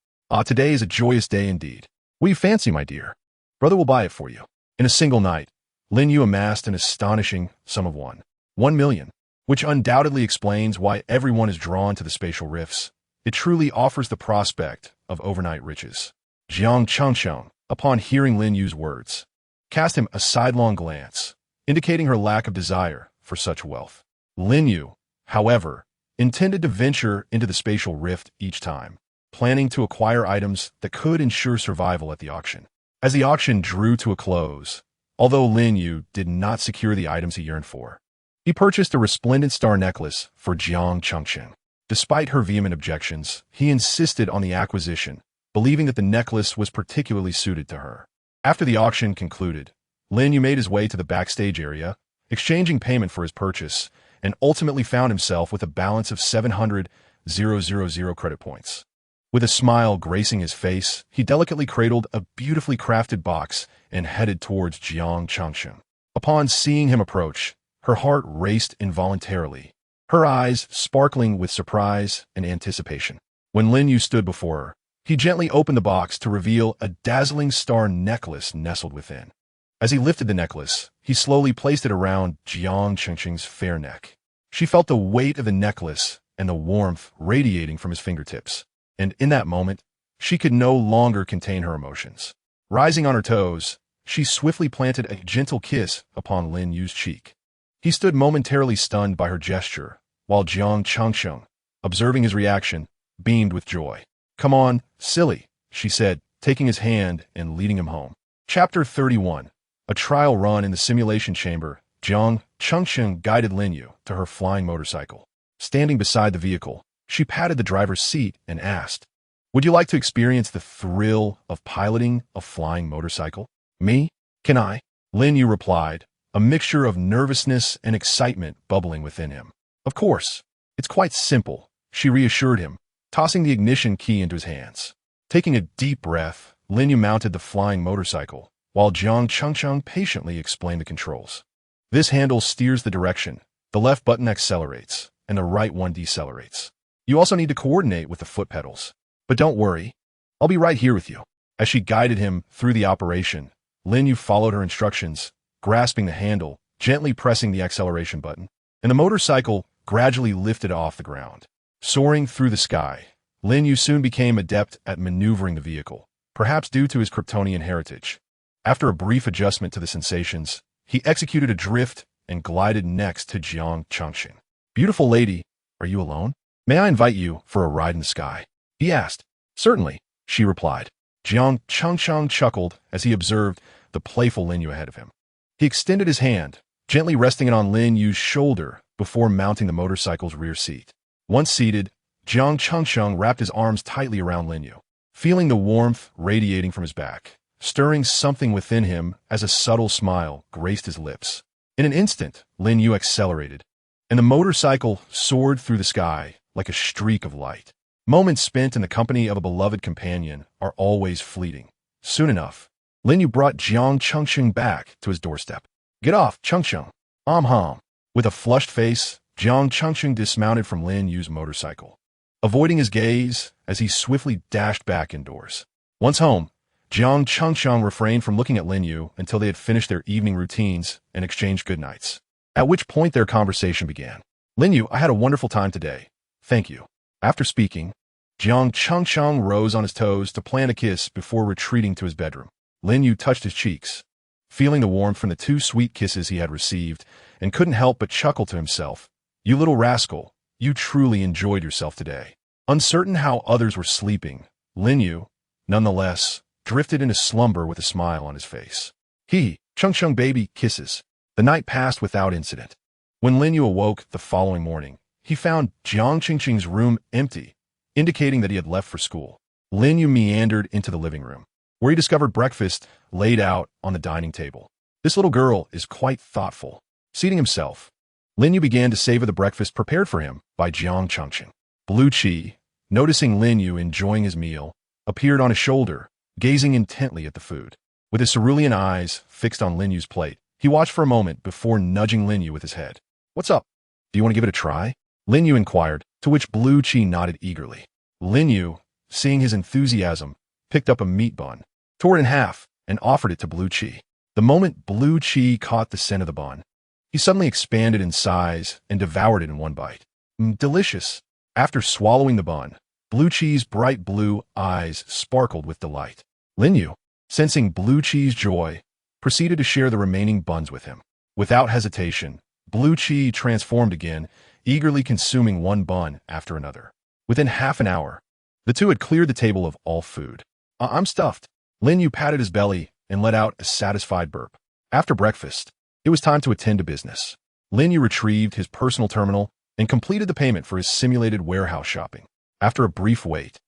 Today is a joyous day indeed. What do you fancy, my dear? Brother will buy it for you. In a single night, Lin Yu amassed an astonishing sum of 1 million, which undoubtedly explains why everyone is drawn to the spatial rifts. It truly offers the prospect of overnight riches. Jiang Chengqiang, upon hearing Lin Yu's words, cast him a sidelong glance, indicating her lack of desire for such wealth. Lin Yu, however, intended to venture into the spatial rift each time, planning to acquire items that could ensure survival at the auction. As the auction drew to a close, although Lin Yu did not secure the items he yearned for, he purchased a resplendent star necklace for Jiang Chengqiang. Despite her vehement objections, he insisted on the acquisition, believing that the necklace was particularly suited to her. After the auction concluded, Lin Yu made his way to the backstage area, exchanging payment for his purchase, and ultimately found himself with a balance of 700,000 credit points. With a smile gracing his face, he delicately cradled a beautifully crafted box and headed towards Jiang Chengqiang. Upon seeing him approach, her heart raced involuntarily, her eyes sparkling with surprise and anticipation. When Lin Yu stood before her, he gently opened the box to reveal a dazzling star necklace nestled within. As he lifted the necklace, he slowly placed it around Jiang Chengqing's fair neck. She felt the weight of the necklace and the warmth radiating from his fingertips, and in that moment, she could no longer contain her emotions. Rising on her toes, she swiftly planted a gentle kiss upon Lin Yu's cheek. He stood momentarily stunned by her gesture, while Jiang Chengqiang, observing his reaction, beamed with joy. "Come on, silly," she said, taking his hand and leading him home. Chapter 31. A trial run in the simulation chamber. Jiang Chengqiang guided Lin Yu to her flying motorcycle. Standing beside the vehicle, she patted the driver's seat and asked, "Would you like to experience the thrill of piloting a flying motorcycle?" "Me? Can I?" Lin Yu replied, a mixture of nervousness and excitement bubbling within him. "Of course. It's quite simple," she reassured him, tossing the ignition key into his hands. Taking a deep breath, Lin Yu mounted the flying motorcycle, while Jiang Chengcheng patiently explained the controls. This handle steers the direction, the left button accelerates, and the right one decelerates. You also need to coordinate with the foot pedals. But don't worry, I'll be right here with you. As she guided him through the operation, Lin Yu followed her instructions, grasping the handle, gently pressing the acceleration button, and the motorcycle gradually lifted off the ground. Soaring through the sky, Lin Yu soon became adept at maneuvering the vehicle, perhaps due to his Kryptonian heritage. After a brief adjustment to the sensations, he executed a drift and glided next to Jiang Chengxing. "Beautiful lady, are you alone? May I invite you for a ride in the sky?" he asked. "Certainly," she replied. Jiang Chengcheng chuckled as he observed the playful Lin Yu ahead of him. He extended his hand, gently resting it on Lin Yu's shoulder before mounting the motorcycle's rear seat. Once seated, Jiang Chengcheng wrapped his arms tightly around Lin Yu, feeling the warmth radiating from his back, stirring something within him as a subtle smile graced his lips. In an instant, Lin Yu accelerated, and the motorcycle soared through the sky like a streak of light. Moments spent in the company of a beloved companion are always fleeting. Soon enough, Lin Yu brought Jiang Chengxing back to his doorstep. "Get off, Chengxing." Hum. With a flushed face, Jiang Chengxing dismounted from Lin Yu's motorcycle, avoiding his gaze as he swiftly dashed back indoors. Once home, Jiang Chengxing refrained from looking at Lin Yu until they had finished their evening routines and exchanged goodnights, at which point their conversation began. "Lin Yu, I had a wonderful time today. Thank you." After speaking, Jiang Chengxing rose on his toes to plant a kiss before retreating to his bedroom. Lin Yu touched his cheeks, feeling the warmth from the 2 sweet kisses he had received, and couldn't help but chuckle to himself. "You little rascal, you truly enjoyed yourself today." Uncertain how others were sleeping, Lin Yu, nonetheless, drifted into slumber with a smile on his face. Chengxing baby, kisses. The night passed without incident. When Lin Yu awoke the following morning, he found Jiang Chengxing's room empty, indicating that he had left for school. Lin Yu meandered into the living room, where he discovered breakfast laid out on the dining table. This little girl is quite thoughtful. Seating himself, Lin Yu began to savor the breakfast prepared for him by Jiang Chengxing. Blue Chi, noticing Lin Yu enjoying his meal, appeared on his shoulder, gazing intently at the food. With his cerulean eyes fixed on Lin Yu's plate, he watched for a moment before nudging Lin Yu with his head. "What's up? Do you want to give it a try?" Lin Yu inquired, to which Blue Chi nodded eagerly. Lin Yu, seeing his enthusiasm, picked up a meat bun, tore it in half, and offered it to Blue Chi. The moment Blue Chi caught the scent of the bun, he suddenly expanded in size and devoured it in one bite. Delicious. After swallowing the bun, Blue Chi's bright blue eyes sparkled with delight. Lin Yu, sensing Blue Chi's joy, proceeded to share the remaining buns with him. Without hesitation, Blue Chi transformed again, eagerly consuming one bun after another. Within half an hour, the two had cleared the table of all food. "I'm stuffed." Lin Yu patted his belly and let out a satisfied burp. After breakfast, it was time to attend to business. Lin Yu retrieved his personal terminal and completed the payment for his simulated warehouse shopping. After a brief wait,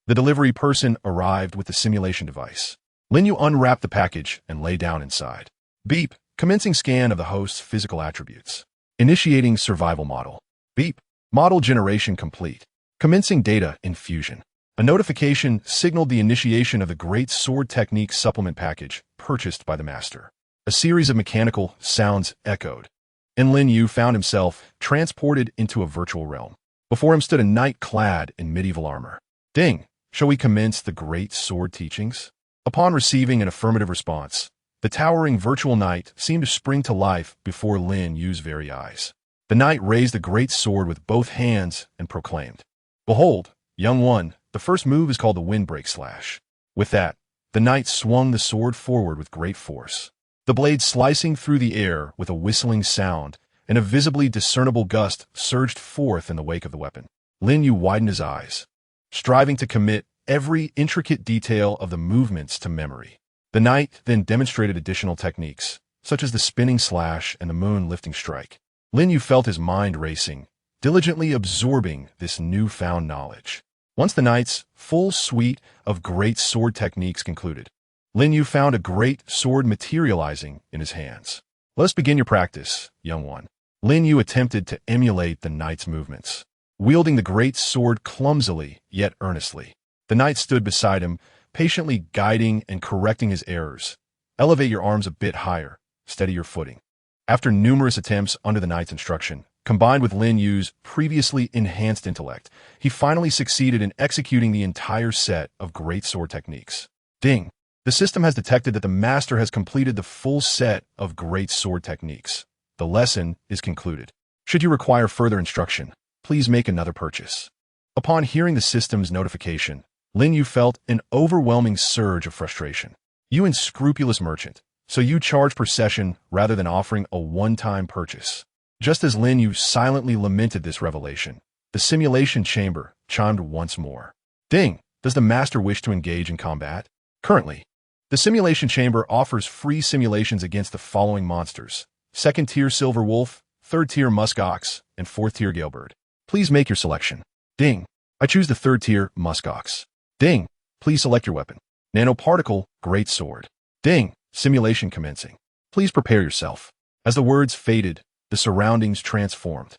the delivery person arrived with the simulation device. Lin Yu unwrapped the package and lay down inside. Beep, commencing scan of the host's physical attributes. Initiating survival model. Beep, model generation complete. Commencing data infusion. A notification signaled the initiation of the Great Sword Technique supplement package purchased by the master. A series of mechanical sounds echoed, and Lin Yu found himself transported into a virtual realm. Before him stood a knight clad in medieval armor. "Ding, shall we commence the Great Sword teachings?" Upon receiving an affirmative response, the towering virtual knight seemed to spring to life before Lin Yu's very eyes. The knight raised the great sword with both hands and proclaimed, "Behold, young one, the first move is called the Windbreak Slash." With that, the knight swung the sword forward with great force, the blade slicing through the air with a whistling sound, and a visibly discernible gust surged forth in the wake of the weapon. Lin Yu widened his eyes, striving to commit every intricate detail of the movements to memory. The knight then demonstrated additional techniques, such as the spinning slash and the moon lifting strike. Lin Yu felt his mind racing, diligently absorbing this newfound knowledge. Once the knight's full suite of great sword techniques concluded, Lin Yu found a great sword materializing in his hands. "Let us begin your practice, young one." Lin Yu attempted to emulate the knight's movements, wielding the great sword clumsily yet earnestly. The knight stood beside him, patiently guiding and correcting his errors. Elevate your arms a bit higher. Steady your footing. After numerous attempts under the knight's instruction, combined with Lin Yu's previously enhanced intellect, he finally succeeded in executing the entire set of great sword techniques. Ding! The system has detected that the master has completed the full set of great sword techniques. The lesson is concluded. Should you require further instruction, please make another purchase. Upon hearing the system's notification, Lin Yu felt an overwhelming surge of frustration. You unscrupulous merchant, so you charge per session rather than offering a one-time purchase. Just as Lin Yu silently lamented this revelation, the simulation chamber chimed once more. Ding! Does the master wish to engage in combat? Currently, the simulation chamber offers free simulations against the following monsters: 2nd tier silver wolf, 3rd tier musk ox, and 4th tier galebird. Please make your selection. Ding! I choose the 3rd tier musk ox. Ding! Please select your weapon. Nanoparticle, great sword. Ding! Simulation commencing. Please prepare yourself. As the words faded, the surroundings transformed,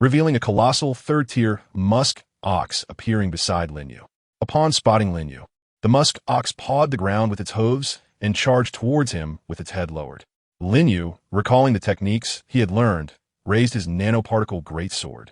revealing a colossal 3rd tier musk ox appearing beside Lin Yu. Upon spotting Lin Yu, the musk ox pawed the ground with its hooves and charged towards him with its head lowered. Lin Yu, recalling the techniques he had learned, raised his nanoparticle greatsword.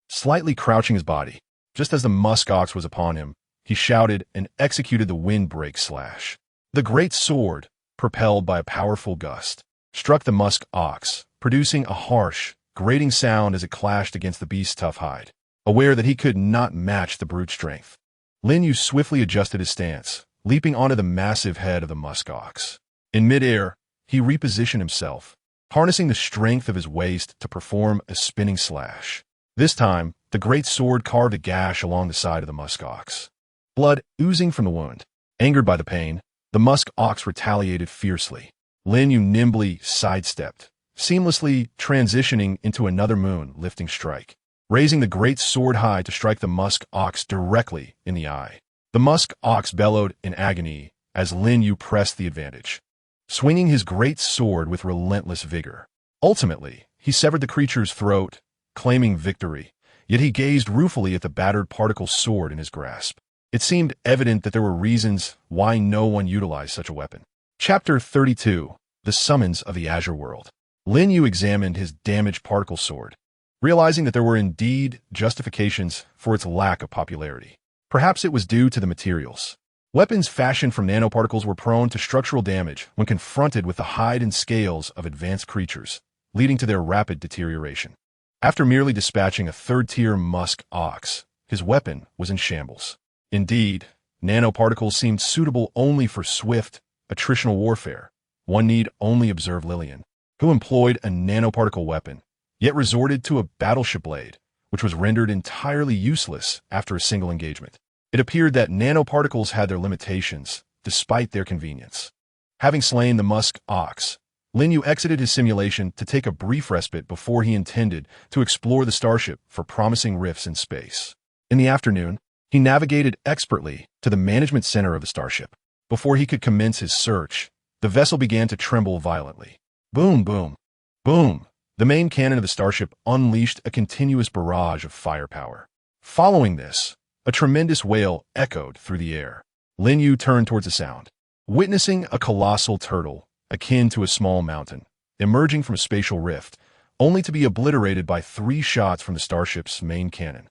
Slightly crouching his body, just as the musk ox was upon him, he shouted and executed the windbreak slash. The great sword, propelled by a powerful gust, struck the musk ox, producing a harsh, grating sound as it clashed against the beast's tough hide. Aware that he could not match the brute strength, Lin Yu swiftly adjusted his stance, leaping onto the massive head of the musk ox. In midair, he repositioned himself, harnessing the strength of his waist to perform a spinning slash. This time, the great sword carved a gash along the side of the musk ox. Blood oozing from the wound. Angered by the pain, the musk ox retaliated fiercely. Lin Yu nimbly sidestepped, seamlessly transitioning into another moon-lifting strike, raising the great sword high to strike the musk ox directly in the eye. The musk ox bellowed in agony as Lin Yu pressed the advantage, swinging his great sword with relentless vigor. Ultimately, he severed the creature's throat, claiming victory, yet he gazed ruefully at the battered particle sword in his grasp. It seemed evident that there were reasons why no one utilized such a weapon. Chapter 32. The Summons of the Azure World. Lin Yu examined his damaged particle sword, realizing that there were indeed justifications for its lack of popularity. Perhaps it was due to the materials. Weapons fashioned from nanoparticles were prone to structural damage when confronted with the hide and scales of advanced creatures, leading to their rapid deterioration. After merely dispatching a 3rd-tier musk ox, his weapon was in shambles. Indeed, nanoparticles seemed suitable only for swift, attritional warfare. One need only observe Lillian, who employed a nanoparticle weapon, yet resorted to a battleship blade, which was rendered entirely useless after a single engagement. It appeared that nanoparticles had their limitations, despite their convenience. Having slain the musk ox, Lin Yu exited his simulation to take a brief respite before he intended to explore the starship for promising rifts in space. In the afternoon, he navigated expertly to the management center of the starship. Before he could commence his search, the vessel began to tremble violently. Boom, boom, boom. The main cannon of the starship unleashed a continuous barrage of firepower. Following this, a tremendous wail echoed through the air. Lin Yu turned towards the sound, witnessing a colossal turtle, akin to a small mountain, emerging from a spatial rift, only to be obliterated by 3 shots from the starship's main cannon,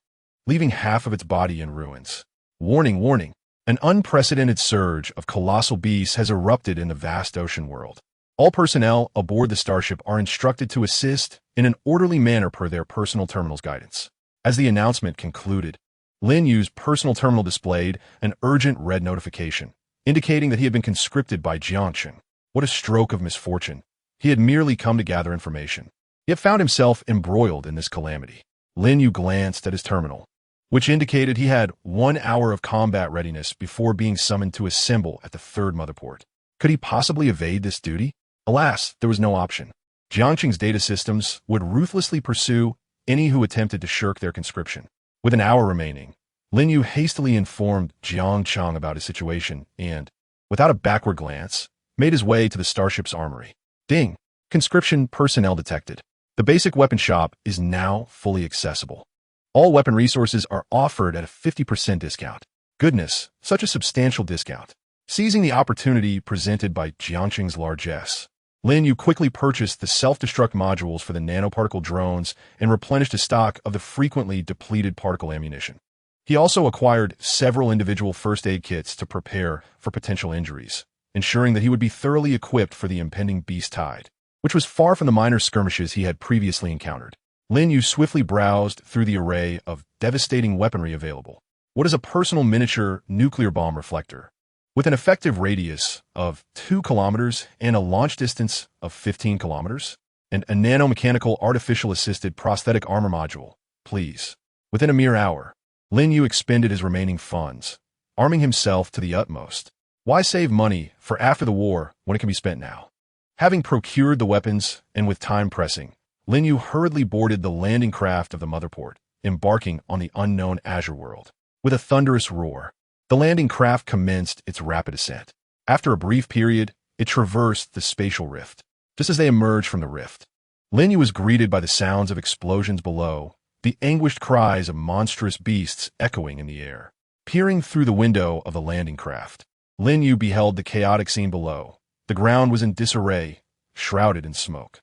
leaving half of its body in ruins. Warning, warning. An unprecedented surge of colossal beasts has erupted in the vast ocean world. All personnel aboard the starship are instructed to assist in an orderly manner per their personal terminal's guidance. As the announcement concluded, Lin Yu's personal terminal displayed an urgent red notification, indicating that he had been conscripted by Jiangqing. What a stroke of misfortune. He had merely come to gather information, yet found himself embroiled in this calamity. Lin Yu glanced at his terminal, which indicated he had 1 hour of combat readiness before being summoned to assemble at the 3rd motherport. Could he possibly evade this duty? Alas, there was no option. Jiangqing's data systems would ruthlessly pursue any who attempted to shirk their conscription. With an hour remaining, Lin Yu hastily informed Jiangqing about his situation and, without a backward glance, made his way to the starship's armory. Ding! Conscription personnel detected. The basic weapon shop is now fully accessible. All weapon resources are offered at a 50% discount. Goodness, such a substantial discount. Seizing the opportunity presented by Jiangqing's largesse, Lin Yu quickly purchased the self-destruct modules for the nanoparticle drones and replenished a stock of the frequently depleted particle ammunition. He also acquired several individual first aid kits to prepare for potential injuries, ensuring that he would be thoroughly equipped for the impending beast tide, which was far from the minor skirmishes he had previously encountered. Lin Yu swiftly browsed through the array of devastating weaponry available. What is a personal miniature nuclear bomb reflector? With an effective radius of 2 kilometers and a launch distance of 15 kilometers, and a nanomechanical artificial-assisted prosthetic armor module, please. Within a mere hour, Lin Yu expended his remaining funds, arming himself to the utmost. Why save money for after the war when it can be spent now? Having procured the weapons and with time pressing, Lin Yu hurriedly boarded the landing craft of the motherport, embarking on the unknown Azure world. With a thunderous roar, the landing craft commenced its rapid ascent. After a brief period, it traversed the spatial rift. Just as they emerged from the rift, Lin Yu was greeted by the sounds of explosions below, the anguished cries of monstrous beasts echoing in the air. Peering through the window of the landing craft, Lin Yu beheld the chaotic scene below. The ground was in disarray, shrouded in smoke.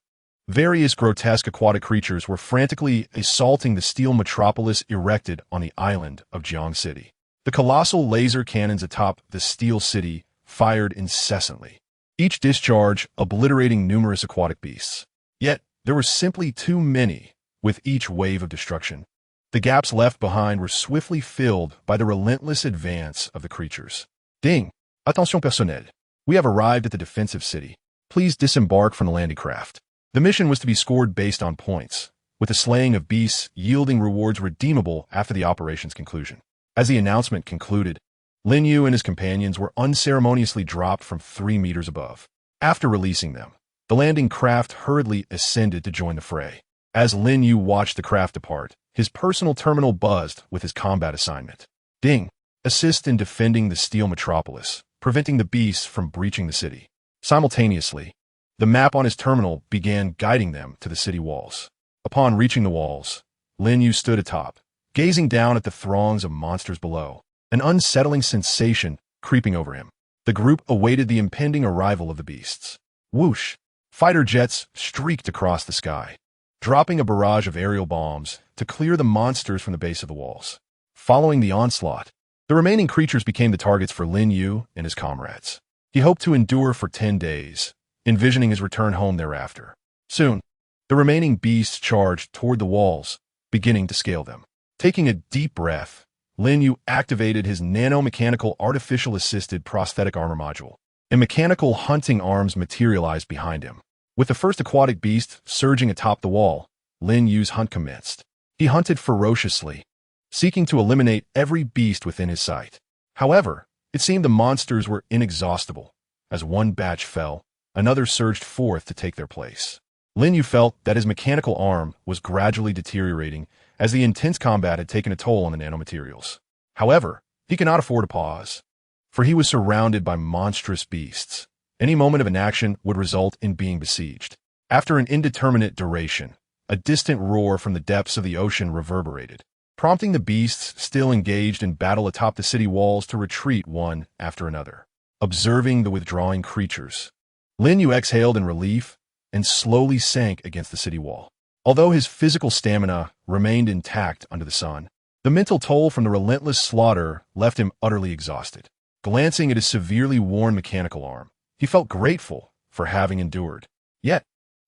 Various grotesque aquatic creatures were frantically assaulting the steel metropolis erected on the island of Jiang City. The colossal laser cannons atop the steel city fired incessantly, each discharge obliterating numerous aquatic beasts. Yet, there were simply too many. With each wave of destruction, the gaps left behind were swiftly filled by the relentless advance of the creatures. Ding! Attention personnel. We have arrived at the defensive city. Please disembark from the landing craft. The mission was to be scored based on points, with the slaying of beasts yielding rewards redeemable after the operation's conclusion. As the announcement concluded, Lin Yu and his companions were unceremoniously dropped from 3 meters above. After releasing them, the landing craft hurriedly ascended to join the fray. As Lin Yu watched the craft depart, his personal terminal buzzed with his combat assignment. Ding! Assist in defending the steel metropolis, preventing the beasts from breaching the city. Simultaneously, the map on his terminal began guiding them to the city walls. Upon reaching the walls, Lin Yu stood atop, gazing down at the throngs of monsters below, an unsettling sensation creeping over him. The group awaited the impending arrival of the beasts. Whoosh! Fighter jets streaked across the sky, dropping a barrage of aerial bombs to clear the monsters from the base of the walls. Following the onslaught, the remaining creatures became the targets for Lin Yu and his comrades. He hoped to endure for 10 days, envisioning his return home thereafter. Soon, the remaining beasts charged toward the walls, beginning to scale them. Taking a deep breath, Lin Yu activated his nanomechanical artificial-assisted prosthetic armor module, and mechanical hunting arms materialized behind him. With the first aquatic beast surging atop the wall, Lin Yu's hunt commenced. He hunted ferociously, seeking to eliminate every beast within his sight. However, it seemed the monsters were inexhaustible. As one batch fell, another surged forth to take their place. Lin Yu felt that his mechanical arm was gradually deteriorating as the intense combat had taken a toll on the nanomaterials. However, he could not afford a pause, for he was surrounded by monstrous beasts. Any moment of inaction would result in being besieged. After an indeterminate duration, a distant roar from the depths of the ocean reverberated, prompting the beasts still engaged in battle atop the city walls to retreat one after another. Observing the withdrawing creatures, Lin Yu exhaled in relief and slowly sank against the city wall. Although his physical stamina remained intact under the sun, the mental toll from the relentless slaughter left him utterly exhausted. Glancing at his severely worn mechanical arm, he felt grateful for having endured. Yet,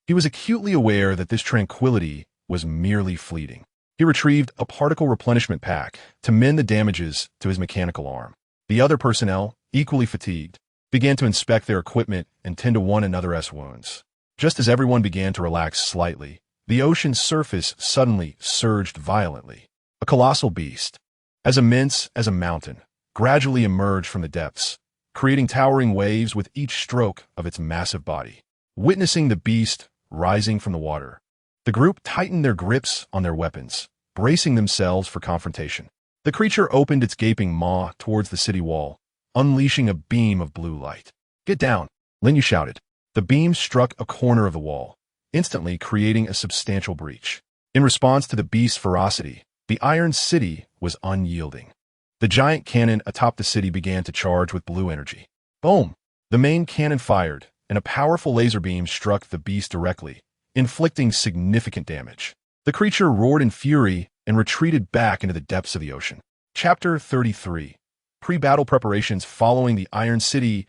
he was acutely aware that this tranquility was merely fleeting. He retrieved a particle replenishment pack to mend the damages to his mechanical arm. The other personnel, equally fatigued, began to inspect their equipment and tend to one another's wounds. Just as everyone began to relax slightly, the ocean's surface suddenly surged violently. A colossal beast, as immense as a mountain, gradually emerged from the depths, creating towering waves with each stroke of its massive body. Witnessing the beast rising from the water, the group tightened their grips on their weapons, bracing themselves for confrontation. The creature opened its gaping maw towards the city wall, unleashing a beam of blue light. "Get down," Lin Yu shouted. The beam struck a corner of the wall, instantly creating a substantial breach. In response to the beast's ferocity, the Iron City was unyielding. The giant cannon atop the city began to charge with blue energy. Boom! The main cannon fired, and a powerful laser beam struck the beast directly, inflicting significant damage. The creature roared in fury and retreated back into the depths of the ocean. Chapter 33. Pre-battle preparations following the Iron City's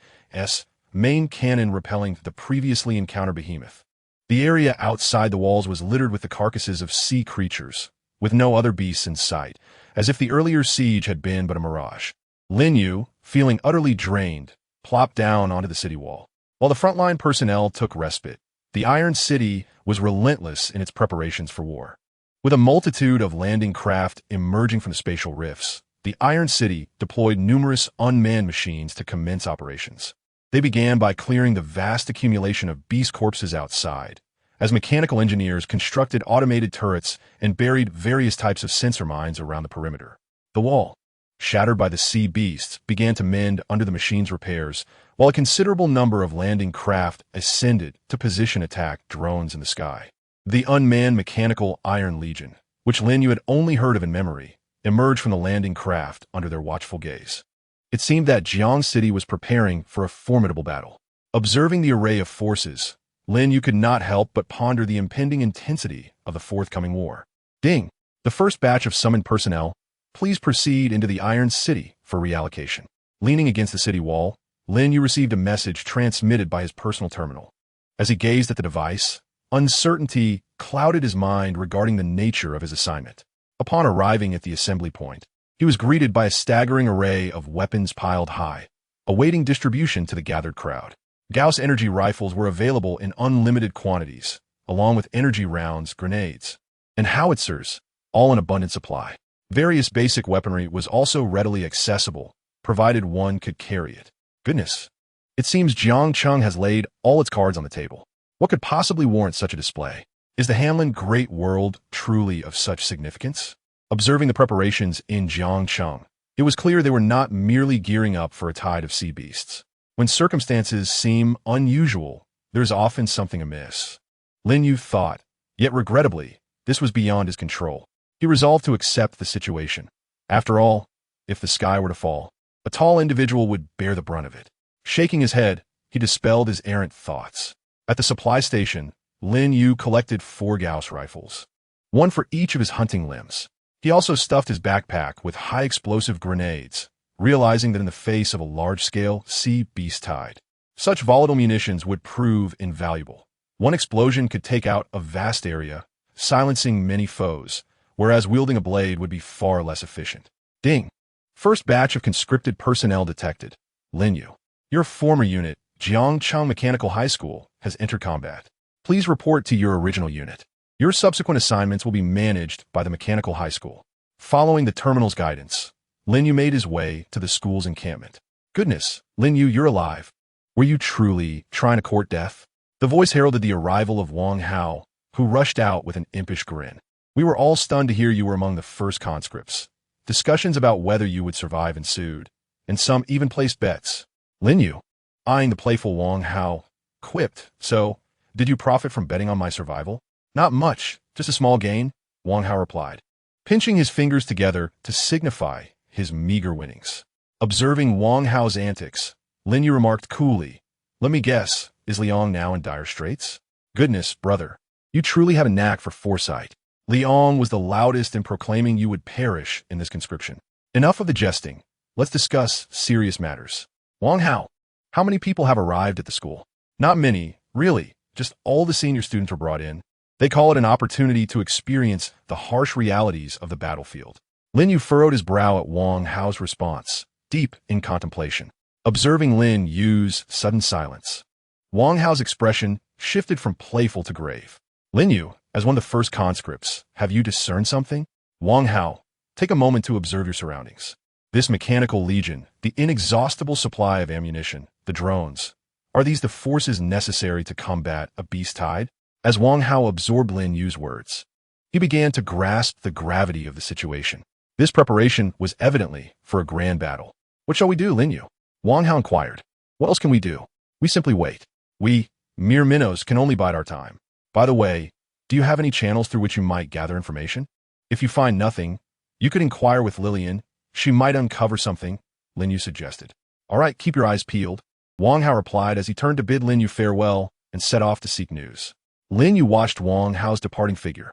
main cannon repelling the previously encountered behemoth. The area outside the walls was littered with the carcasses of sea creatures, with no other beasts in sight, as if the earlier siege had been but a mirage. Lin Yu, feeling utterly drained, plopped down onto the city wall. While the frontline personnel took respite, the Iron City was relentless in its preparations for war. With a multitude of landing craft emerging from the spatial rifts, the Iron City deployed numerous unmanned machines to commence operations. They began by clearing the vast accumulation of beast corpses outside, as mechanical engineers constructed automated turrets and buried various types of sensor mines around the perimeter. The wall, shattered by the sea beasts, began to mend under the machine's repairs, while a considerable number of landing craft ascended to position attack drones in the sky. The unmanned mechanical Iron Legion, which Lin Yu had only heard of in memory, emerged from the landing craft under their watchful gaze. It seemed that Jiang City was preparing for a formidable battle. Observing the array of forces, Lin Yu could not help but ponder the impending intensity of the forthcoming war. Ding! The first batch of summoned personnel, please proceed into the Iron City for reallocation. Leaning against the city wall, Lin Yu received a message transmitted by his personal terminal. As he gazed at the device, uncertainty clouded his mind regarding the nature of his assignment. Upon arriving at the assembly point, he was greeted by a staggering array of weapons piled high, awaiting distribution to the gathered crowd. Gauss energy rifles were available in unlimited quantities, along with energy rounds, grenades, and howitzers, all in abundant supply. Various basic weaponry was also readily accessible, provided one could carry it. Goodness, it seems Jiangcheng has laid all its cards on the table. What could possibly warrant such a display? Is the Hanlin Great World truly of such significance? Observing the preparations in Jiangcheng, it was clear they were not merely gearing up for a tide of sea beasts. When circumstances seem unusual, there's often something amiss. Lin Yu thought, yet regrettably, this was beyond his control. He resolved to accept the situation. After all, if the sky were to fall, a tall individual would bear the brunt of it. Shaking his head, he dispelled his errant thoughts. At the supply station, Lin Yu collected 4 Gauss rifles, one for each of his hunting limbs. He also stuffed his backpack with high-explosive grenades, realizing that in the face of a large-scale sea beast tide, such volatile munitions would prove invaluable. One explosion could take out a vast area, silencing many foes, whereas wielding a blade would be far less efficient. Ding! First batch of conscripted personnel detected. Lin Yu, your former unit, Jiangcheng Mechanical High School, has entered combat. Please report to your original unit. Your subsequent assignments will be managed by the Mechanical High School. Following the terminal's guidance, Lin Yu made his way to the school's encampment. Goodness, Lin Yu, you're alive. Were you truly trying to court death? The voice heralded the arrival of Wang Hao, who rushed out with an impish grin. We were all stunned to hear you were among the first conscripts. Discussions about whether you would survive ensued, and some even placed bets. Lin Yu, eyeing the playful Wang Hao, quipped, So, did you profit from betting on my survival? Not much, just a small gain, Wang Hao replied, pinching his fingers together to signify his meager winnings. Observing Wang Hao's antics, Lin Yu remarked coolly, Let me guess, is Liang now in dire straits? Goodness, brother, you truly have a knack for foresight. Liang was the loudest in proclaiming you would perish in this conscription. Enough of the jesting. Let's discuss serious matters. Wang Hao, how many people have arrived at the school? Not many, really. Just all the senior students were brought in. They call it an opportunity to experience the harsh realities of the battlefield. Lin Yu furrowed his brow at Wang Hao's response, deep in contemplation. Observing Lin Yu's sudden silence, Wang Hao's expression shifted from playful to grave. Lin Yu, as one of the first conscripts, have you discerned something? Wang Hao, take a moment to observe your surroundings. This mechanical legion, the inexhaustible supply of ammunition, the drones, are these the forces necessary to combat a beast tide? As Wang Hao absorbed Lin Yu's words, he began to grasp the gravity of the situation. This preparation was evidently for a grand battle. What shall we do, Lin Yu? Wang Hao inquired. What else can we do? We simply wait. We, mere minnows, can only bide our time. By the way, do you have any channels through which you might gather information? If you find nothing, you could inquire with Lillian, She might uncover something, Lin Yu suggested. All right, keep your eyes peeled, Wang Hao replied as he turned to bid Lin Yu farewell and set off to seek news. Lin Yu watched Wang Hao's departing figure,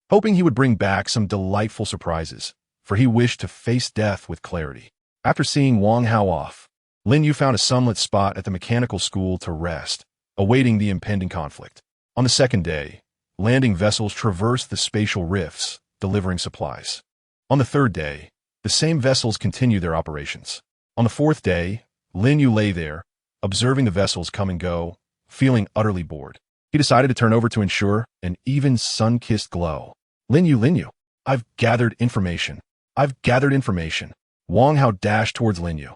hoping he would bring back some delightful surprises, for he wished to face death with clarity. After seeing Wang Hao off, Lin Yu found a sunlit spot at the mechanical school to rest, awaiting the impending conflict. On the second day, landing vessels traversed the spatial rifts, delivering supplies. On the third day, the same vessels continued their operations. On the fourth day, Lin Yu lay there, observing the vessels come and go, feeling utterly bored. He decided to turn over to ensure an even sun-kissed glow. Lin Yu, I've gathered information. Wang Hao dashed towards Lin Yu,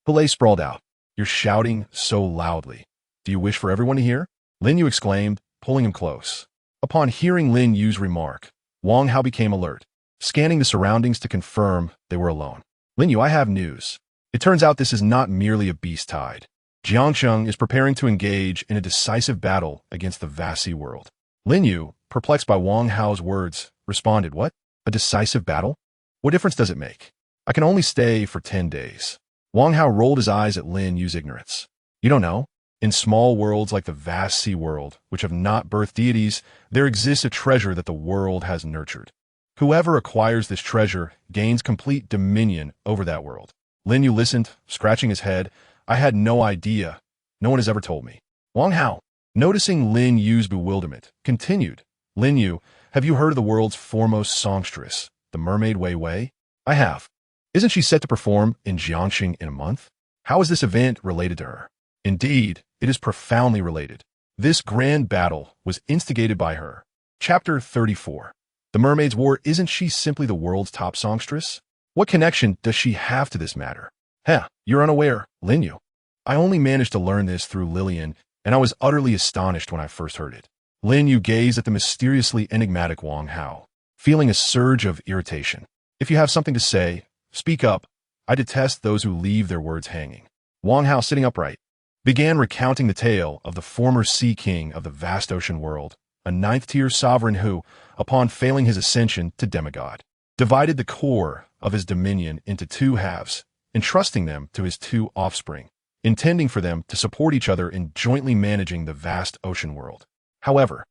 who lay sprawled out. You're shouting so loudly. Do you wish for everyone to hear? Lin Yu exclaimed, pulling him close. Upon hearing Lin Yu's remark, Wang Hao became alert, scanning the surroundings to confirm they were alone. Lin Yu, I have news. It turns out this is not merely a beast tide. Jiangsheng is preparing to engage in a decisive battle against the vast sea world. Lin Yu, perplexed by Wang Hao's words, responded, What? A decisive battle? What difference does it make? I can only stay for 10 days. Wang Hao rolled his eyes at Lin Yu's ignorance. You don't know? In small worlds like the vast sea world, which have not birthed deities, there exists a treasure that the world has nurtured. Whoever acquires this treasure gains complete dominion over that world. Lin Yu listened, scratching his head. I had no idea. No one has ever told me. Wang Hao, noticing Lin Yu's bewilderment, continued. Lin Yu, have you heard of the world's foremost songstress, the mermaid Wei Wei? I have. Isn't she set to perform in Jiangxing in a month? How is this event related to her? Indeed, it is profoundly related. This grand battle was instigated by her. Chapter 34. The Mermaid's War, isn't she simply the world's top songstress? What connection does she have to this matter? You're unaware, Lin Yu. I only managed to learn this through Lillian, and I was utterly astonished when I first heard it. Lin Yu gazed at the mysteriously enigmatic Wang Hao, feeling a surge of irritation. If you have something to say, speak up. I detest those who leave their words hanging. Wang Hao, sitting upright, began recounting the tale of the former Sea King of the vast ocean world, a ninth-tier sovereign who, upon failing his ascension to demigod, divided the core of his dominion into two halves, entrusting them to his two offspring, intending for them to support each other in jointly managing the vast ocean world. However,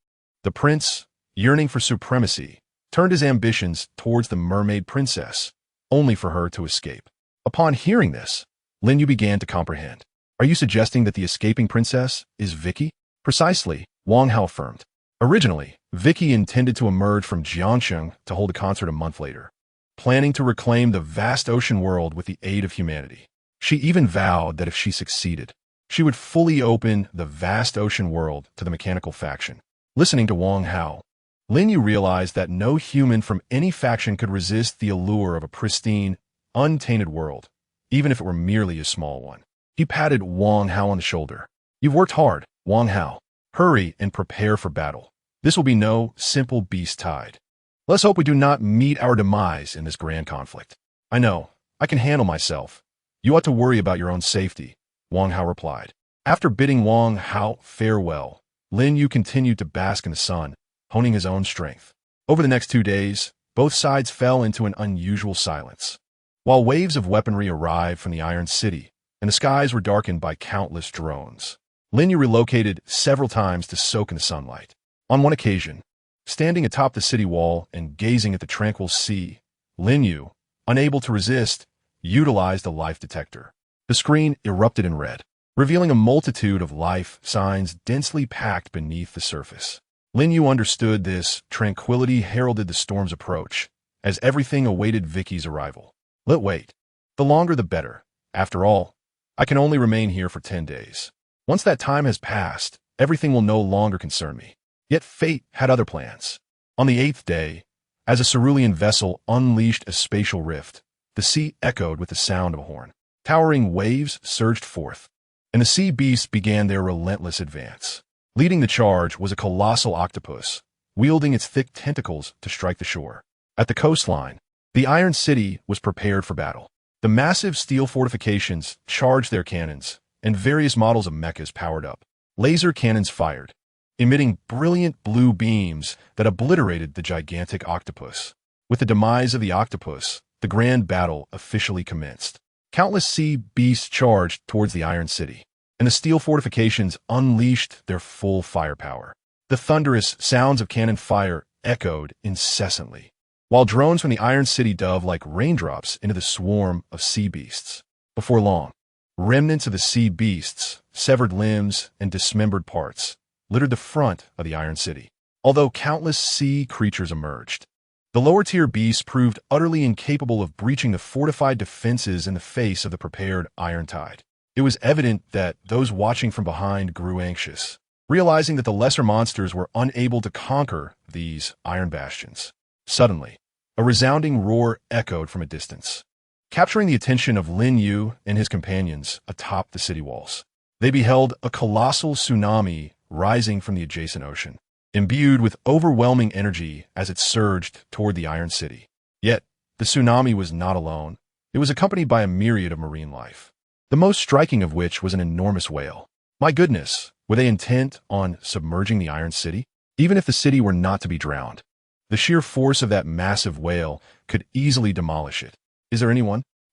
the prince, yearning for supremacy, turned his ambitions towards the mermaid princess, only for her to escape. Upon hearing this, Lin Yu began to comprehend. Are you suggesting that the escaping princess is Vicky? Precisely, Wang Hao affirmed. Originally, Vicky intended to emerge from Jiangsheng to hold a concert a month later, planning to reclaim the vast ocean world with the aid of humanity. She even vowed that if she succeeded, she would fully open the vast ocean world to the mechanical faction. Listening to Wang Hao, Lin Yu realized that no human from any faction could resist the allure of a pristine, untainted world, even if it were merely a small one. He patted Wang Hao on the shoulder. You've worked hard, Wang Hao. Hurry and prepare for battle. This will be no simple beast tide. Let's hope we do not meet our demise in this grand conflict. I know. I can handle myself. You ought to worry about your own safety, Wang Hao replied. After bidding Wang Hao farewell, Lin Yu continued to bask in the sun, honing his own strength. Over the next 2 days, both sides fell into an unusual silence. While waves of weaponry arrived from the Iron City, and the skies were darkened by countless drones, Lin Yu relocated several times to soak in the sunlight. On one occasion, standing atop the city wall and gazing at the tranquil sea, Lin Yu, unable to resist, utilized a life detector. The screen erupted in red, revealing a multitude of life signs densely packed beneath the surface. Lin Yu understood this tranquility heralded the storm's approach, as everything awaited Vicky's arrival. Let wait. The longer the better. After all, I can only remain here for 10 days. Once that time has passed, everything will no longer concern me. Yet fate had other plans. On the 8th day, as a cerulean vessel unleashed a spatial rift, the sea echoed with the sound of a horn. Towering waves surged forth, and the sea beasts began their relentless advance. Leading the charge was a colossal octopus, wielding its thick tentacles to strike the shore. At the coastline, the Iron City was prepared for battle. The massive steel fortifications charged their cannons, and various models of mechas powered up. Laser cannons fired, emitting brilliant blue beams that obliterated the gigantic octopus. With the demise of the octopus, the grand battle officially commenced. Countless sea beasts charged towards the Iron City, and the steel fortifications unleashed their full firepower. The thunderous sounds of cannon fire echoed incessantly, while drones from the Iron City dove like raindrops into the swarm of sea beasts. Before long, remnants of the sea beasts, severed limbs, and dismembered parts littered the front of the Iron City. Although countless sea creatures emerged, the lower-tier beasts proved utterly incapable of breaching the fortified defenses in the face of the prepared Iron Tide. It was evident that those watching from behind grew anxious, realizing that the lesser monsters were unable to conquer these iron bastions. Suddenly, a resounding roar echoed from a distance, capturing the attention of Lin Yu and his companions atop the city walls. They beheld a colossal tsunami rising from the adjacent ocean, imbued with overwhelming energy as it surged toward the Iron City. Yet, the tsunami was not alone. It was accompanied by a myriad of marine life, the most striking of which was an enormous whale. My goodness, were they intent on submerging the Iron City? Even if the city were not to be drowned, the sheer force of that massive whale could easily demolish it.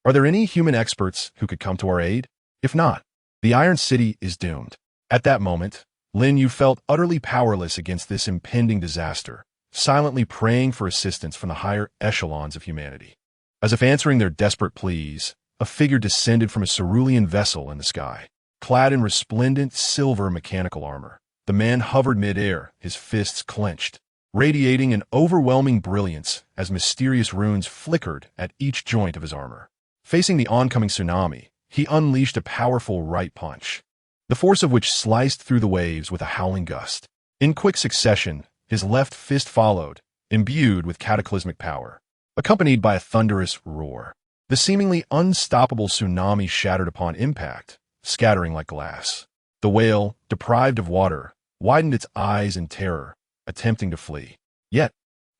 Are there any human experts who could come to our aid? If not, the Iron City is doomed. At that moment, Lin Yu felt utterly powerless against this impending disaster, silently praying for assistance from the higher echelons of humanity. As if answering their desperate pleas, a figure descended from a cerulean vessel in the sky, clad in resplendent silver mechanical armor. The man hovered mid-air, his fists clenched, radiating an overwhelming brilliance as mysterious runes flickered at each joint of his armor. Facing the oncoming tsunami, he unleashed a powerful right punch, the force of which sliced through the waves with a howling gust. In quick succession, his left fist followed, imbued with cataclysmic power, accompanied by a thunderous roar. The seemingly unstoppable tsunami shattered upon impact, scattering like glass. The whale, deprived of water, widened its eyes in terror, attempting to flee. Yet,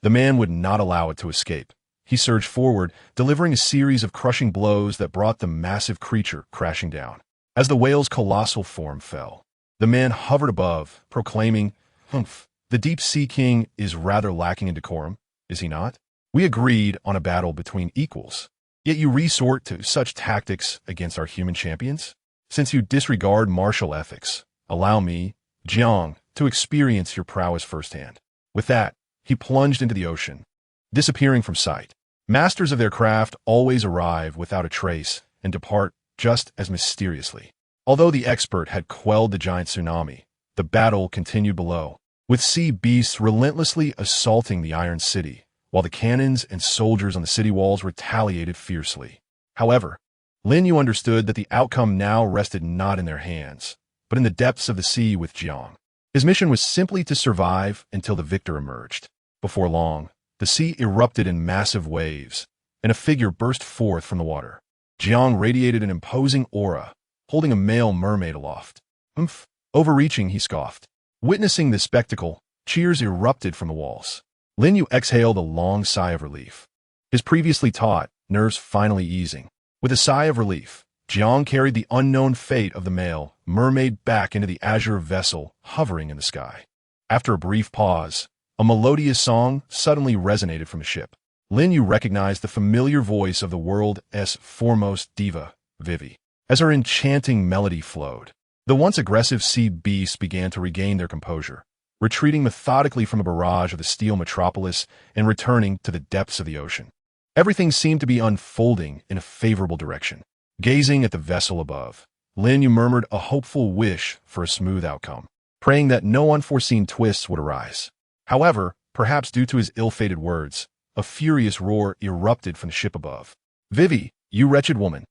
the man would not allow it to escape. He surged forward, delivering a series of crushing blows that brought the massive creature crashing down. As the whale's colossal form fell, the man hovered above, proclaiming, "Humph, the deep sea king is rather lacking in decorum, is he not? We agreed on a battle between equals, yet you resort to such tactics against our human champions? Since you disregard martial ethics, allow me, Jiang, to experience your prowess firsthand." With that, he plunged into the ocean, disappearing from sight. Masters of their craft always arrive without a trace and depart just as mysteriously. Although the expert had quelled the giant tsunami, the battle continued below, with sea beasts relentlessly assaulting the Iron City, while the cannons and soldiers on the city walls retaliated fiercely. However, Lin Yu understood that the outcome now rested not in their hands, but in the depths of the sea with Jiang. His mission was simply to survive until the victor emerged. Before long, the sea erupted in massive waves, and a figure burst forth from the water. Jiang radiated an imposing aura, holding a male mermaid aloft. "Humph!" Overreaching, he scoffed. Witnessing this spectacle, cheers erupted from the walls. Lin Yu exhaled a long sigh of relief, his previously taut nerves finally easing. With a sigh of relief, Jiang carried the unknown fate of the male mermaid back into the azure vessel hovering in the sky. After a brief pause, a melodious song suddenly resonated from the ship. Lin Yu recognized the familiar voice of the world's foremost diva, Vivi. As her enchanting melody flowed, the once aggressive sea beasts began to regain their composure, retreating methodically from a barrage of the steel metropolis and returning to the depths of the ocean. Everything seemed to be unfolding in a favorable direction. Gazing at the vessel above, Lin Yu murmured a hopeful wish for a smooth outcome, praying that no unforeseen twists would arise. However, perhaps due to his ill-fated words, a furious roar erupted from the ship above. "Vivi, you wretched woman!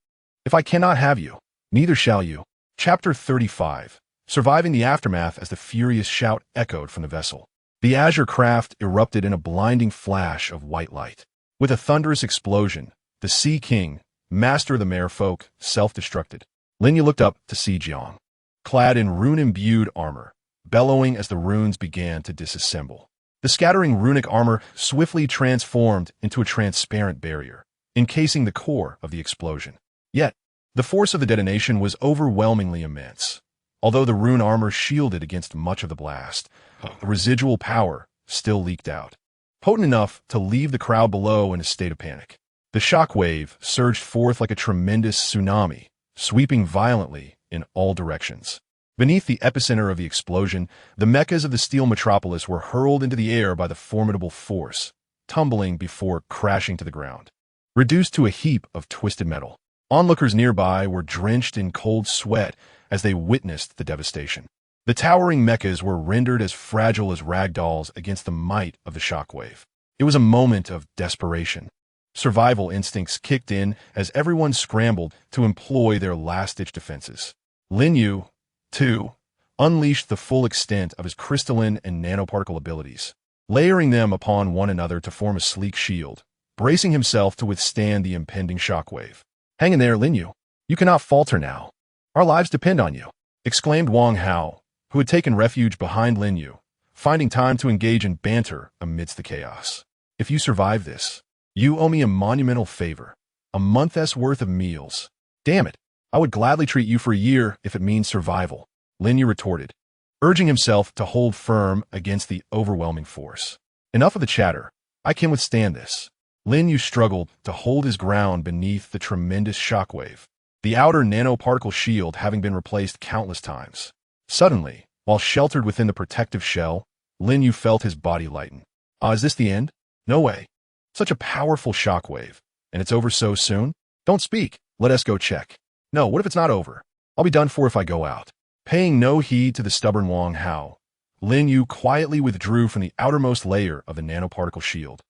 If I cannot have you, neither shall you." Chapter 35. Surviving the aftermath as the furious shout echoed from the vessel. The azure craft erupted in a blinding flash of white light. With a thunderous explosion, the Sea King, master of the merfolk, self-destructed. Lin Yu looked up to see Jiang, clad in rune-imbued armor, bellowing as the runes began to disassemble. The scattering runic armor swiftly transformed into a transparent barrier, encasing the core of the explosion. Yet, the force of the detonation was overwhelmingly immense. Although the rune armor shielded against much of the blast, the residual power still leaked out, potent enough to leave the crowd below in a state of panic. The shockwave surged forth like a tremendous tsunami, sweeping violently in all directions. Beneath the epicenter of the explosion, the mechas of the steel metropolis were hurled into the air by the formidable force, tumbling before crashing to the ground. Reduced to a heap of twisted metal, onlookers nearby were drenched in cold sweat as they witnessed the devastation. The towering mechas were rendered as fragile as rag dolls against the might of the shockwave. It was a moment of desperation. Survival instincts kicked in as everyone scrambled to employ their last-ditch defenses. Lin Yu, too, unleashed the full extent of his crystalline and nanoparticle abilities, layering them upon one another to form a sleek shield, bracing himself to withstand the impending shockwave. "Hang in there, Lin Yu. You cannot falter now. Our lives depend on you," exclaimed Wang Hao, who had taken refuge behind Lin Yu, finding time to engage in banter amidst the chaos. "If you survive this, you owe me a monumental favor, a month's worth of meals. Damn it, I would gladly treat you for a year if it means survival," Lin Yu retorted, urging himself to hold firm against the overwhelming force. "Enough of the chatter. I can withstand this." Lin Yu struggled to hold his ground beneath the tremendous shockwave, the outer nanoparticle shield having been replaced countless times. Suddenly, while sheltered within the protective shell, Lin Yu felt his body lighten. Is this the end? No way. Such a powerful shockwave, and it's over so soon? Don't speak. Let us go check. No, what if it's not over? I'll be done for if I go out. Paying no heed to the stubborn Wang Hao, Lin Yu quietly withdrew from the outermost layer of the nanoparticle shield.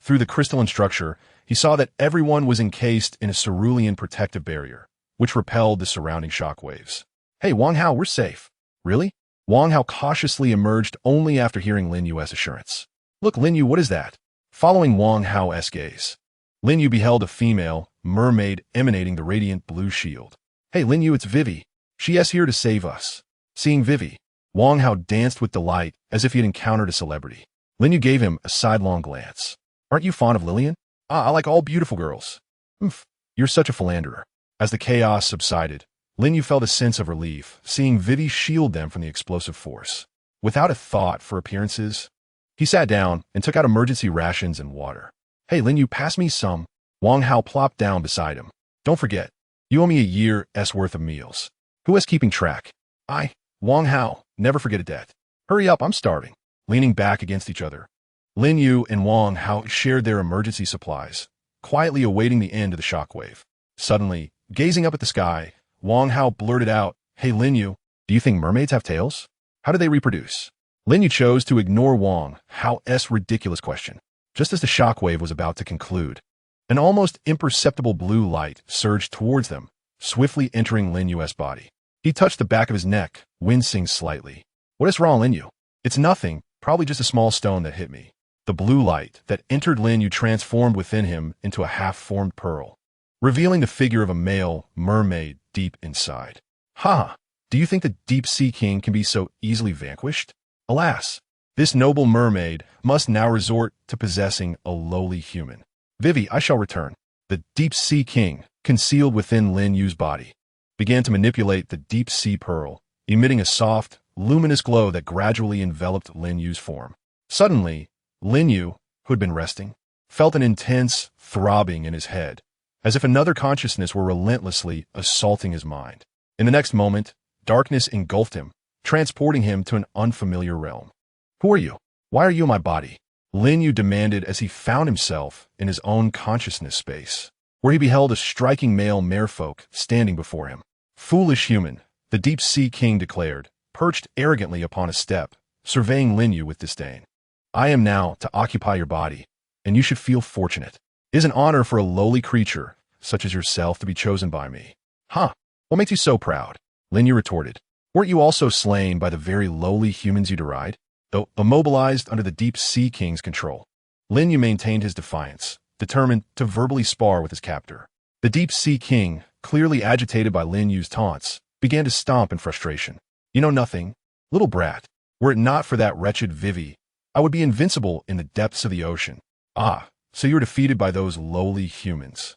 Through the crystalline structure, he saw that everyone was encased in a cerulean protective barrier, which repelled the surrounding shockwaves. "Hey, Wang Hao, we're safe." "Really?" Wang Hao cautiously emerged only after hearing Lin Yu's assurance. "Look, Lin Yu, what is that?" Following Wang Hao's gaze, Lin Yu beheld a female mermaid emanating the radiant blue shield. "Hey, Lin Yu, it's Vivi. She is here to save us." Seeing Vivi, Wang Hao danced with delight as if he had encountered a celebrity. Lin Yu gave him a sidelong glance. "Aren't you fond of Lillian?" I like all beautiful girls." "Oomph, you're such a philanderer." As the chaos subsided, Lin Yu felt a sense of relief, seeing Vivi shield them from the explosive force. Without a thought for appearances, he sat down and took out emergency rations and water. "Hey, Lin Yu, pass me some." Wang Hao plopped down beside him. "Don't forget, you owe me a year's worth of meals." "Who is keeping track?" "I, Wang Hao, never forget a debt." "Hurry up, I'm starving." Leaning back against each other, Lin Yu and Wang Hao shared their emergency supplies, quietly awaiting the end of the shockwave. Suddenly, gazing up at the sky, Wang Hao blurted out, "Hey, Lin Yu, do you think mermaids have tails? How do they reproduce?" Lin Yu chose to ignore Wang Hao's ridiculous question. Just as the shockwave was about to conclude, an almost imperceptible blue light surged towards them, swiftly entering Lin Yu's body. He touched the back of his neck, wincing slightly. "What is wrong, Lin Yu?" "It's nothing, probably just a small stone that hit me." The blue light that entered Lin Yu transformed within him into a half-formed pearl, revealing the figure of a male mermaid deep inside. "Ha! Do you think the deep-sea king can be so easily vanquished? Alas, this noble mermaid must now resort to possessing a lowly human. Vivi, I shall return." The deep-sea king, concealed within Lin Yu's body, began to manipulate the deep-sea pearl, emitting a soft, luminous glow that gradually enveloped Lin Yu's form. Suddenly, Lin Yu, who had been resting, felt an intense throbbing in his head, as if another consciousness were relentlessly assaulting his mind. In the next moment, darkness engulfed him, transporting him to an unfamiliar realm. "Who are you? Why are you in my body?" Lin Yu demanded as he found himself in his own consciousness space, where he beheld a striking male merfolk standing before him. "Foolish human," the deep-sea king declared, perched arrogantly upon a step, surveying Lin Yu with disdain. "I am now to occupy your body, and you should feel fortunate. It is an honor for a lowly creature such as yourself to be chosen by me." "Huh, what makes you so proud?" Lin Yu retorted. "Weren't you also slain by the very lowly humans you deride?" Though immobilized under the deep-sea king's control, Lin Yu maintained his defiance, determined to verbally spar with his captor. The deep-sea king, clearly agitated by Lin Yu's taunts, began to stomp in frustration. "You know nothing, little brat. Were it not for that wretched Vivi, I would be invincible in the depths of the ocean." "Ah, so you were defeated by those lowly humans.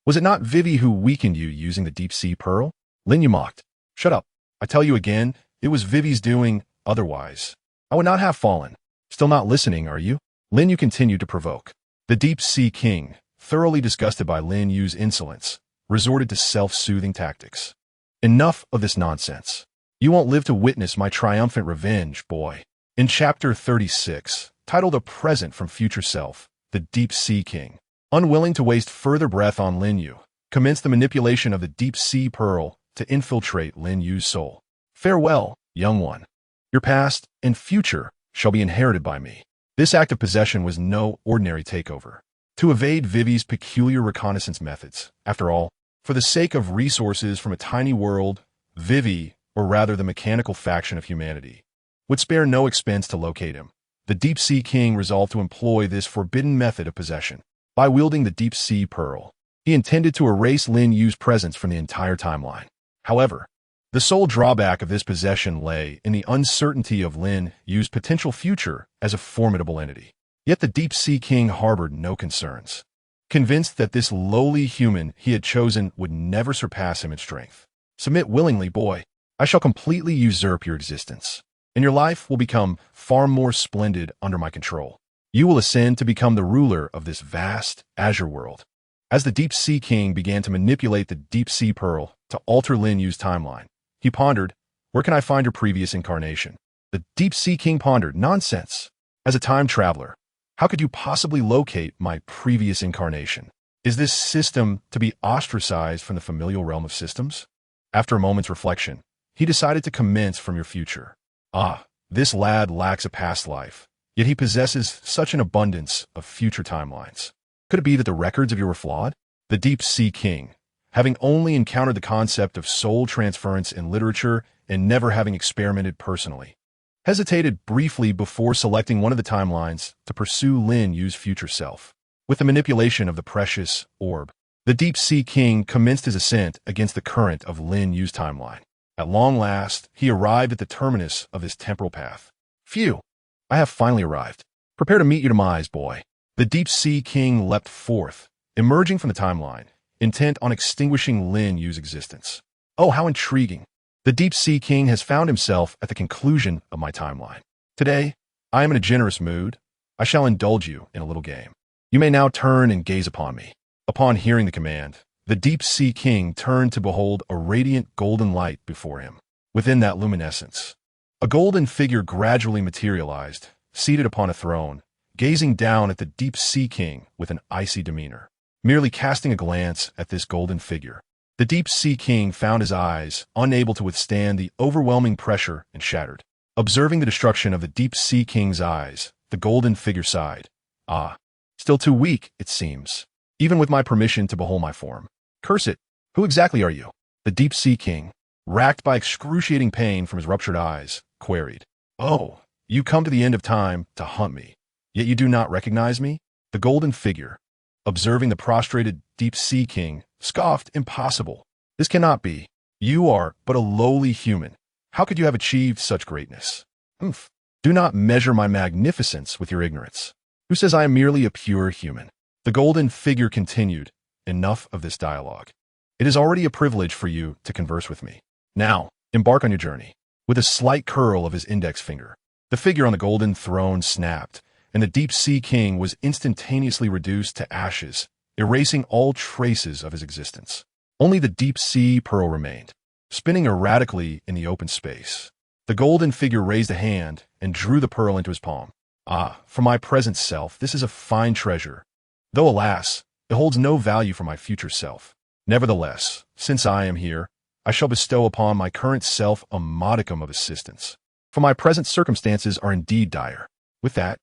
Was it not Vivi who weakened you using the deep-sea pearl?" Lin Yu mocked. "Shut up. I tell you again, it was Vivi's doing, otherwise I would not have fallen." "Still not listening, are you?" Lin Yu continued to provoke. The deep-sea king, thoroughly disgusted by Lin Yu's insolence, resorted to self-soothing tactics. Enough of this nonsense. You won't live to witness my triumphant revenge, boy. In Chapter 36, titled A Present from Future Self, the Deep Sea King, unwilling to waste further breath on Lin Yu, commenced the manipulation of the Deep Sea Pearl to infiltrate Lin Yu's soul. Farewell, young one. Your past and future shall be inherited by me. This act of possession was no ordinary takeover. To evade Vivi's peculiar reconnaissance methods, after all, for the sake of resources from a tiny world, Vivi, or rather the mechanical faction of humanity, would spare no expense to locate him. The Deep Sea King resolved to employ this forbidden method of possession. By wielding the Deep Sea Pearl, he intended to erase Lin Yu's presence from the entire timeline. However, the sole drawback of this possession lay in the uncertainty of Lin Yu's potential future as a formidable entity. Yet the Deep Sea King harbored no concerns. Convinced that this lowly human he had chosen would never surpass him in strength. Submit willingly, boy. I shall completely usurp your existence, and your life will become far more splendid under my control. You will ascend to become the ruler of this vast azure world. As the Deep Sea King began to manipulate the Deep Sea Pearl to alter Lin Yu's timeline, he pondered, where can I find your previous incarnation? The Deep Sea King pondered, nonsense. As a time traveler, how could you possibly locate my previous incarnation? Is this system to be ostracized from the familial realm of systems? After a moment's reflection, he decided to commence from your future. Ah, this lad lacks a past life, yet he possesses such an abundance of future timelines. Could it be that the records of you were flawed? The Deep Sea King, having only encountered the concept of soul transference in literature and never having experimented personally, hesitated briefly before selecting one of the timelines to pursue Lin Yu's future self. With the manipulation of the precious orb, the Deep Sea King commenced his ascent against the current of Lin Yu's timeline. At long last, he arrived at the terminus of his temporal path. Phew! I have finally arrived. Prepare to meet your demise, boy. The Deep Sea King leapt forth, emerging from the timeline, intent on extinguishing Lin Yu's existence. Oh, how intriguing! The Deep Sea King has found himself at the conclusion of my timeline. Today, I am in a generous mood. I shall indulge you in a little game. You may now turn and gaze upon me. Upon hearing the command, the Deep Sea King turned to behold a radiant golden light before him. Within that luminescence, a golden figure gradually materialized, seated upon a throne, gazing down at the Deep Sea King with an icy demeanor. Merely casting a glance at this golden figure, the Deep Sea King found his eyes unable to withstand the overwhelming pressure and shattered. Observing the destruction of the Deep Sea King's eyes, the golden figure sighed. Ah, still too weak, it seems, even with my permission to behold my form. Curse it, who exactly are you? The Deep Sea King, racked by excruciating pain from his ruptured eyes, queried. Oh, you come to the end of time to hunt me, yet you do not recognize me? The golden figure, observing the prostrated Deep Sea King, scoffed. Impossible. This cannot be. You are but a lowly human. How could you have achieved such greatness? Humph. Do not measure my magnificence with your ignorance. Who says I am merely a pure human? The golden figure continued. Enough of this dialogue. It is already a privilege for you to converse with me. Now, embark on your journey. With a slight curl of his index finger, the figure on the golden throne snapped, and the Deep Sea King was instantaneously reduced to ashes, erasing all traces of his existence. Only the Deep Sea Pearl remained, spinning erratically in the open space. The golden figure raised a hand and drew the pearl into his palm. Ah, for my present self, this is a fine treasure, though alas, it holds no value for my future self. Nevertheless, since I am here, I shall bestow upon my current self a modicum of assistance, for my present circumstances are indeed dire. With that,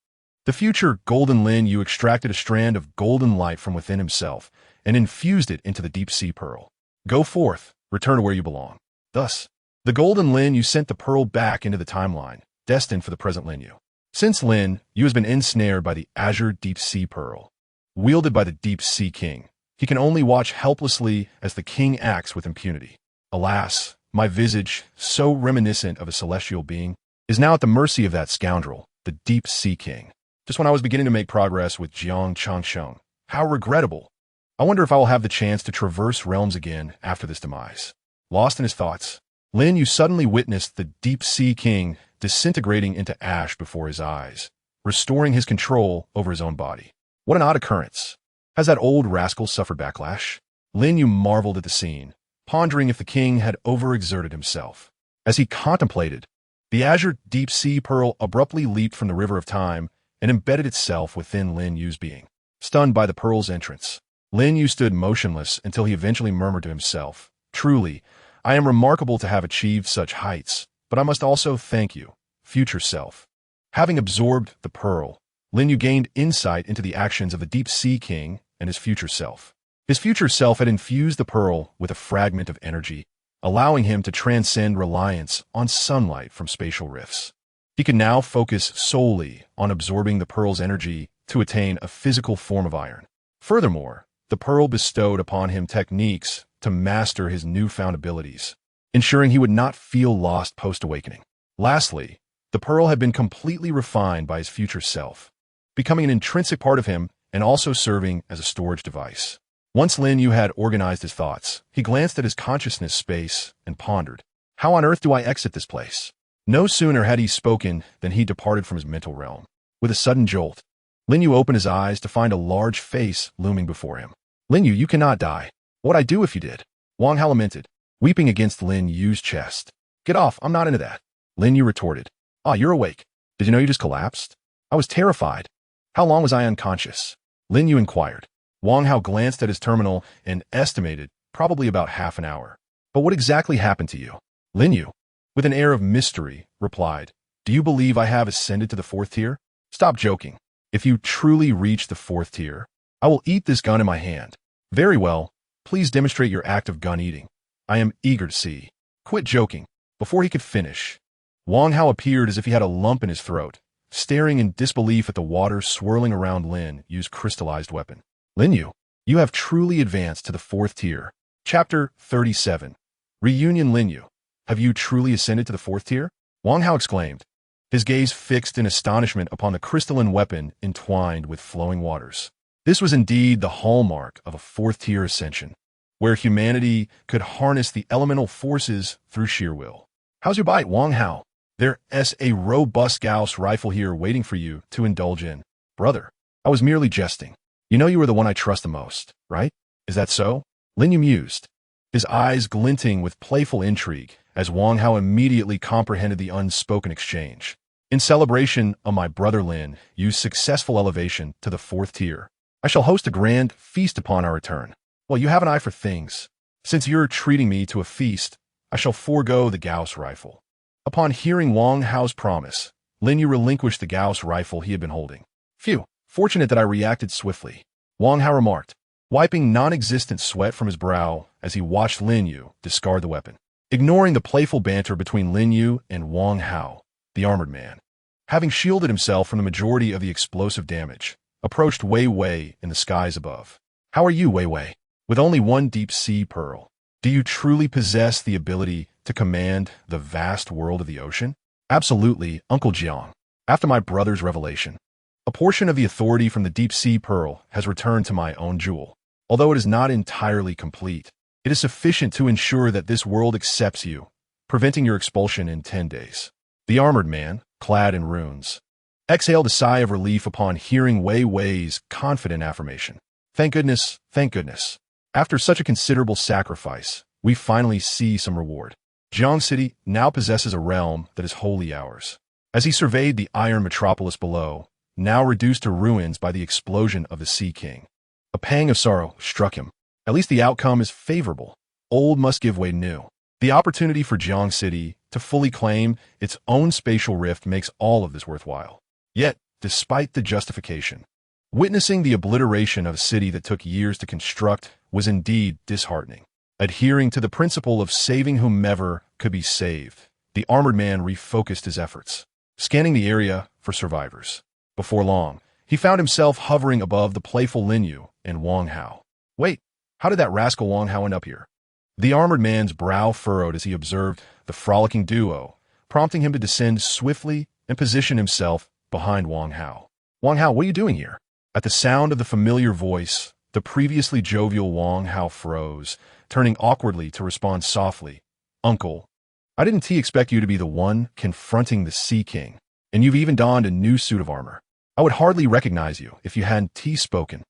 the future golden Lin Yu extracted a strand of golden light from within himself and infused it into the Deep Sea Pearl. Go forth, return to where you belong. Thus, the golden Lin Yu sent the pearl back into the timeline, destined for the present Lin Yu. Since Lin Yu has been ensnared by the azure Deep Sea Pearl, wielded by the Deep Sea King, he can only watch helplessly as the king acts with impunity. Alas, my visage, so reminiscent of a celestial being, is now at the mercy of that scoundrel, the Deep Sea King. Just when I was beginning to make progress with Jiang Changsheng. How regrettable. I wonder if I will have the chance to traverse realms again after this demise. Lost in his thoughts, Lin Yu suddenly witnessed the Deep Sea King disintegrating into ash before his eyes, restoring his control over his own body. What an odd occurrence. Has that old rascal suffered backlash? Lin Yu marveled at the scene, pondering if the king had overexerted himself. As he contemplated, the azure deep-sea pearl abruptly leaped from the river of time and embedded itself within Lin Yu's being. Stunned by the pearl's entrance, Lin Yu stood motionless until he eventually murmured to himself, "Truly, I am remarkable to have achieved such heights, but I must also thank you, future self." Having absorbed the pearl, Lin Yu gained insight into the actions of the deep-sea king and his future self. His future self had infused the pearl with a fragment of energy, allowing him to transcend reliance on sunlight from spatial rifts. He could now focus solely on absorbing the pearl's energy to attain a physical form of iron. Furthermore, the pearl bestowed upon him techniques to master his newfound abilities, ensuring he would not feel lost post-awakening. Lastly, the pearl had been completely refined by his future self, becoming an intrinsic part of him and also serving as a storage device. Once Lin Yu had organized his thoughts, he glanced at his consciousness space and pondered, "How on earth do I exit this place?" No sooner had he spoken than he departed from his mental realm. With a sudden jolt, Lin Yu opened his eyes to find a large face looming before him. "Lin Yu, you cannot die. What'd I do if you did?" Wang Hao lamented, weeping against Lin Yu's chest. "Get off, I'm not into that." Lin Yu retorted, "Ah, you're awake. Did you know you just collapsed?" "I was terrified. How long was I unconscious?" Lin Yu inquired. Wang Hao glanced at his terminal and estimated probably about half an hour. "But what exactly happened to you?" Lin Yu, with an air of mystery, replied, "Do you believe I have ascended to the 4th tier? Stop joking. If you truly reach the 4th tier, I will eat this gun in my hand." "Very well. Please demonstrate your act of gun eating. I am eager to see." "Quit joking." Before he could finish, Wang Hao appeared as if he had a lump in his throat, staring in disbelief at the water swirling around Lin Yu's crystallized weapon. "Lin Yu, you have truly advanced to the 4th tier." Chapter 37. Reunion. "Lin Yu, have you truly ascended to the 4th tier?" Wang Hao exclaimed, his gaze fixed in astonishment upon the crystalline weapon entwined with flowing waters. This was indeed the hallmark of a 4th tier ascension, where humanity could harness the elemental forces through sheer will. "How's your bite, Wang Hao? There's a robust Gauss rifle here waiting for you to indulge in." "Brother, I was merely jesting. You know you are the one I trust the most, right? Is that so?" Lin Yu mused, his eyes glinting with playful intrigue as Wang Hao immediately comprehended the unspoken exchange. "In celebration of my brother Lin Yu's successful elevation to the 4th tier, I shall host a grand feast upon our return. Well, you have an eye for things. Since you're treating me to a feast, I shall forego the Gauss rifle." Upon hearing Wang Hao's promise, Lin Yu relinquished the Gauss rifle he had been holding. "Phew, fortunate that I reacted swiftly," Wang Hao remarked, wiping non-existent sweat from his brow as he watched Lin Yu discard the weapon. Ignoring the playful banter between Lin Yu and Wang Hao, the armored man, having shielded himself from the majority of the explosive damage, approached Wei Wei in the skies above. "How are you, Wei Wei? With only one deep-sea pearl, do you truly possess the ability to command the vast world of the ocean?" "Absolutely, Uncle Jiang. After my brother's revelation, a portion of the authority from the deep-sea pearl has returned to my own jewel. Although it is not entirely complete, it is sufficient to ensure that this world accepts you, preventing your expulsion in 10 days. The armored man, clad in runes, exhaled a sigh of relief upon hearing Wei Wei's confident affirmation. Thank goodness, thank goodness. After such a considerable sacrifice, we finally see some reward. Jiang City now possesses a realm that is wholly ours." As he surveyed the iron metropolis below, now reduced to ruins by the explosion of the Sea King, a pang of sorrow struck him. At least the outcome is favorable. Old must give way to new. The opportunity for Jiang City to fully claim its own spatial rift makes all of this worthwhile. Yet, despite the justification, witnessing the obliteration of a city that took years to construct was indeed disheartening. Adhering to the principle of saving whomever could be saved, the armored man refocused his efforts, scanning the area for survivors. Before long, he found himself hovering above the playful Lin Yu and Wang Hao. "Wait, how did that rascal Wang Hao end up here?" The armored man's brow furrowed as he observed the frolicking duo, prompting him to descend swiftly and position himself behind Wang Hao. "Wang Hao, what are you doing here?" At the sound of the familiar voice, the previously jovial Wang Hao froze, turning awkwardly to respond softly, "Uncle, I didn't expect you to be the one confronting the Sea King, and you've even donned a new suit of armor. I would hardly recognize you if you hadn't spoken."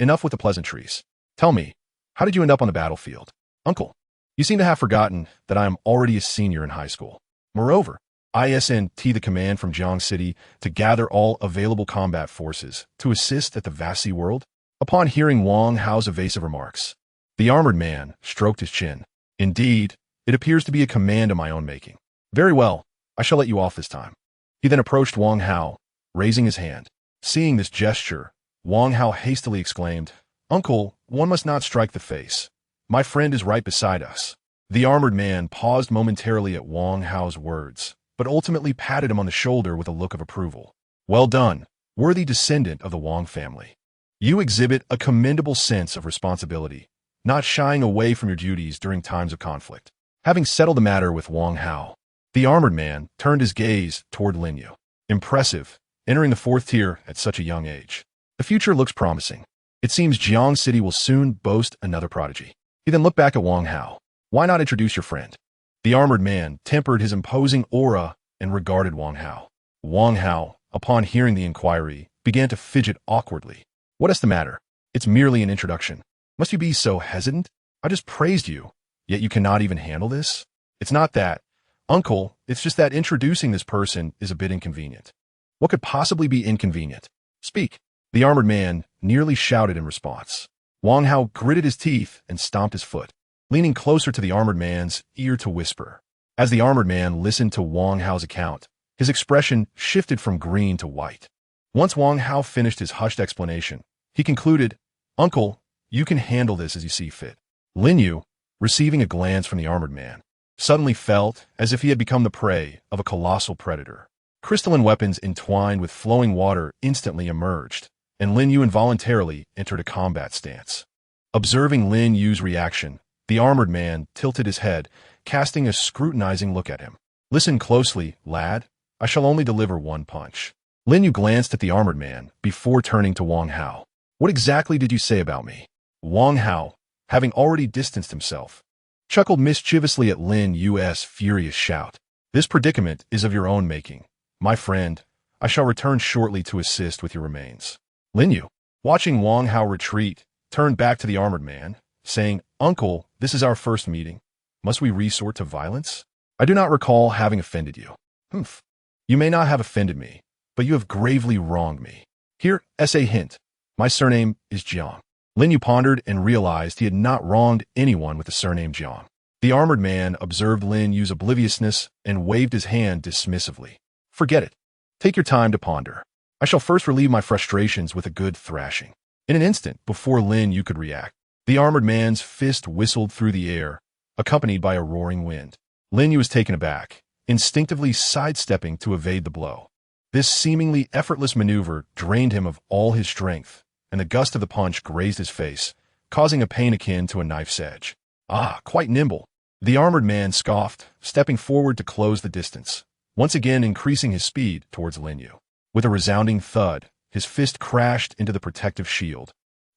enough with the pleasantries. Tell me, how did you end up on the battlefield? Uncle, you seem to have forgotten that I am already a senior in high school. Moreover, I sent the command from Jiang City to gather all available combat forces to assist at the vast sea world. Upon hearing Wang Hao's evasive remarks, the armored man stroked his chin. Indeed, it appears to be a command of my own making. Very well, I shall let you off this time. He then approached Wang Hao, raising his hand. Seeing this gesture, Wang Hao hastily exclaimed, Uncle, one must not strike the face. My friend is right beside us. The armored man paused momentarily at Wang Hao's words, but ultimately patted him on the shoulder with a look of approval. Well done, worthy descendant of the Wang family. You exhibit a commendable sense of responsibility, not shying away from your duties during times of conflict. Having settled the matter with Wang Hao, the armored man turned his gaze toward Lin Yu. Impressive, entering the 4th tier at such a young age. The future looks promising. It seems Jiang City will soon boast another prodigy. He then looked back at Wang Hao. Why not introduce your friend? The armored man tempered his imposing aura and regarded Wang Hao. Wang Hao, upon hearing the inquiry, began to fidget awkwardly. What is the matter? It's merely an introduction. Must you be so hesitant? I just praised you, yet you cannot even handle this? It's not that. Uncle, it's just that introducing this person is a bit inconvenient. What could possibly be inconvenient? Speak. The armored man nearly shouted in response. Wang Hao gritted his teeth and stomped his foot, leaning closer to the armored man's ear to whisper. As the armored man listened to Wang Hao's account, his expression shifted from green to white. Once Wang Hao finished his hushed explanation, he concluded, Uncle, you can handle this as you see fit. Lin Yu, receiving a glance from the armored man, suddenly felt as if he had become the prey of a colossal predator. Crystalline weapons entwined with flowing water instantly emerged, and Lin Yu involuntarily entered a combat stance. Observing Lin Yu's reaction, the armored man tilted his head, casting a scrutinizing look at him. Listen closely, lad. I shall only deliver one punch. Lin Yu glanced at the armored man before turning to Wang Hao. What exactly did you say about me? Wang Hao, having already distanced himself, chuckled mischievously at Lin Yu's furious shout. This predicament is of your own making. My friend, I shall return shortly to assist with your remains. Lin Yu, watching Wang Hao retreat, turned back to the armored man, saying, Uncle, this is our first meeting. Must we resort to violence? I do not recall having offended you. Humph. You may not have offended me, but you have gravely wronged me. Here, as a hint, my surname is Jiang. Lin Yu pondered and realized he had not wronged anyone with the surname Jiang. The armored man observed Lin Yu's obliviousness and waved his hand dismissively. Forget it. Take your time to ponder. I shall first relieve my frustrations with a good thrashing. In an instant, before Lin Yu could react, the armored man's fist whistled through the air, accompanied by a roaring wind. Lin Yu was taken aback, instinctively sidestepping to evade the blow. This seemingly effortless maneuver drained him of all his strength, and the gust of the punch grazed his face, causing a pain akin to a knife's edge. Ah, quite nimble. The armored man scoffed, stepping forward to close the distance, once again increasing his speed towards Lin Yu. With a resounding thud, his fist crashed into the protective shield,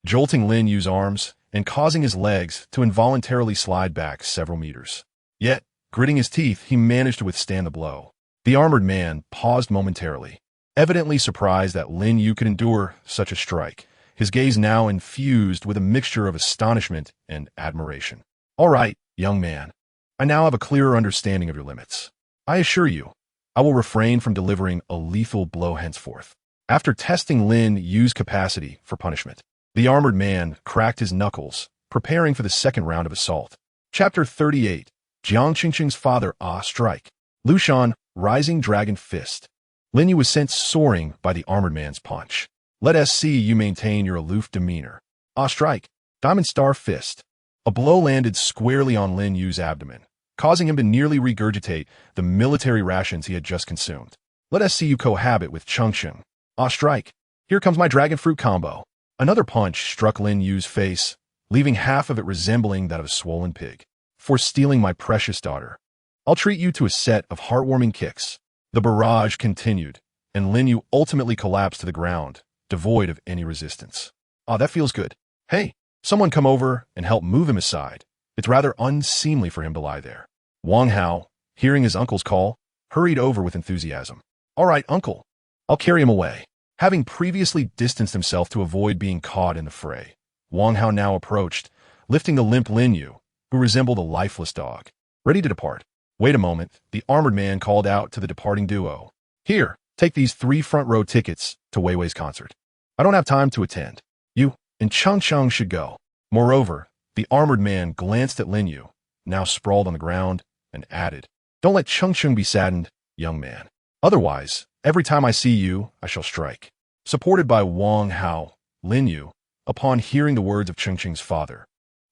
jolting Lin Yu's arms and causing his legs to involuntarily slide back several meters. Yet, gritting his teeth, he managed to withstand the blow. The armored man paused momentarily, evidently surprised that Lin Yu could endure such a strike, his gaze now infused with a mixture of astonishment and admiration. All right, young man. I now have a clearer understanding of your limits. I assure you, I will refrain from delivering a lethal blow henceforth. After testing Lin Yu's capacity for punishment, the armored man cracked his knuckles, preparing for the second round of assault. Chapter 38. Jiang Qingqing's father, strike. Lushan, rising dragon fist. Lin Yu was sent soaring by the armored man's punch. Let us see you maintain your aloof demeanor. Strike. Diamond star fist. A blow landed squarely on Lin Yu's abdomen, causing him to nearly regurgitate the military rations he had just consumed. Let us see you cohabit with Chengqing. Strike. Here comes my dragon fruit combo. Another punch struck Lin Yu's face, leaving half of it resembling that of a swollen pig. For stealing my precious daughter, I'll treat you to a set of heartwarming kicks. The barrage continued, and Lin Yu ultimately collapsed to the ground, devoid of any resistance. That feels good. Hey, someone come over and help move him aside. It's rather unseemly for him to lie there. Wang Hao, hearing his uncle's call, hurried over with enthusiasm. All right, uncle. I'll carry him away. Having previously distanced himself to avoid being caught in the fray, Wang Hao now approached, lifting the limp Lin Yu, who resembled a lifeless dog, ready to depart. Wait a moment, the armored man called out to the departing duo. Here, take these 3 front-row tickets to Wei Wei's concert. I don't have time to attend. You and Cheng Cheng should go. Moreover, the armored man glanced at Lin Yu, now sprawled on the ground, and added, Don't let Cheng Cheng be saddened, young man. Otherwise, every time I see you, I shall strike. Supported by Wang Hao, Lin Yu, upon hearing the words of Cheng Cheng's father,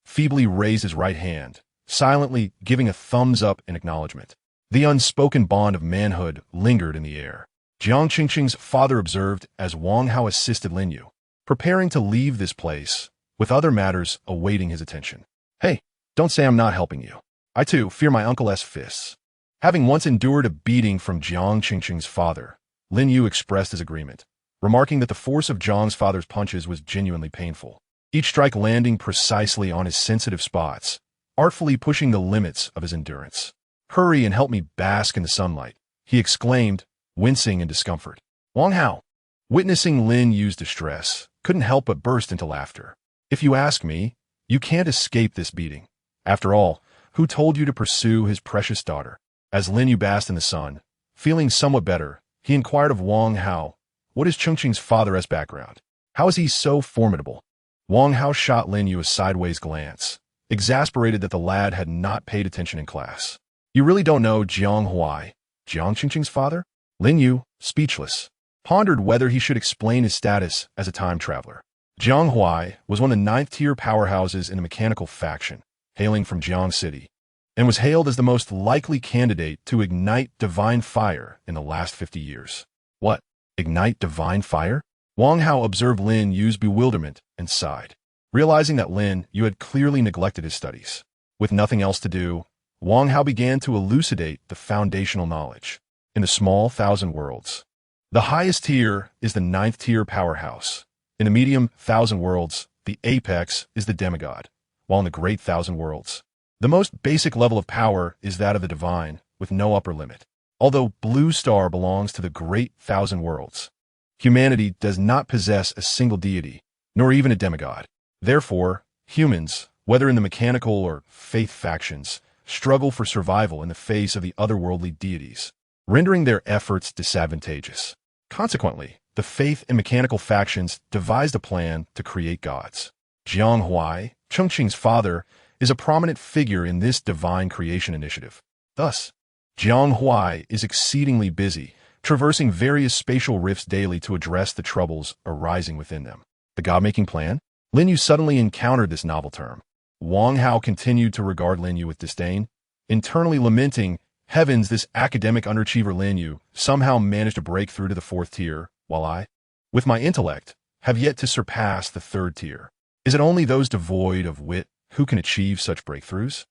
feebly raised his right hand, silently giving a thumbs up in acknowledgement. The unspoken bond of manhood lingered in the air. Jiang Cheng Cheng's father observed as Wang Hao assisted Lin Yu, preparing to leave this place, with other matters awaiting his attention. Hey, don't say I'm not helping you. I too fear my uncle's fists. Having once endured a beating from Jiang Cheng Cheng's father, Lin Yu expressed his agreement, remarking that the force of Jiang's father's punches was genuinely painful, each strike landing precisely on his sensitive spots, artfully pushing the limits of his endurance. Hurry and help me bask in the sunlight, he exclaimed, wincing in discomfort. Wang Hao, witnessing Lin Yu's distress, couldn't help but burst into laughter. If you ask me, you can't escape this beating. After all, who told you to pursue his precious daughter? As Lin Yu basked in the sun, feeling somewhat better, he inquired of Wang Hao, what is Cheng Cheng's father's background? How is he so formidable? Wang Hao shot Lin Yu a sideways glance, exasperated that the lad had not paid attention in class. You really don't know Jiang Huai, Jiang Cheng Cheng's father? Lin Yu, speechless, pondered whether he should explain his status as a time traveler. Jiang Huai was one of the 9th-tier powerhouses in a mechanical faction, hailing from Jiang City, and was hailed as the most likely candidate to ignite divine fire in the last 50 years. What? Ignite divine fire? Wang Hao observed Lin Yu's bewilderment and sighed, realizing that Lin Yu had clearly neglected his studies. With nothing else to do, Wang Hao began to elucidate the foundational knowledge. In the small 1,000 worlds, the highest tier is the 9th-tier powerhouse. In the medium 1,000 worlds, the apex is the demigod, while in the great 1,000 worlds, the most basic level of power is that of the divine, with no upper limit. Although Blue Star belongs to the great 1,000 worlds, humanity does not possess a single deity, nor even a demigod. Therefore, humans, whether in the mechanical or faith factions, struggle for survival in the face of the otherworldly deities, rendering their efforts disadvantageous. Consequently, the faith and mechanical factions devised a plan to create gods. Jiang Huai, Cheng Cheng's father, is a prominent figure in this divine creation initiative. Thus, Jiang Huai is exceedingly busy, traversing various spatial rifts daily to address the troubles arising within them. The god-making plan? Lin Yu suddenly encountered this novel term. Wang Hao continued to regard Lin Yu with disdain, internally lamenting, heavens, this academic underachiever Lin Yu somehow managed to break through to the 4th tier, while I, with my intellect, have yet to surpass the 3rd tier. Is it only those devoid of wit who can achieve such breakthroughs?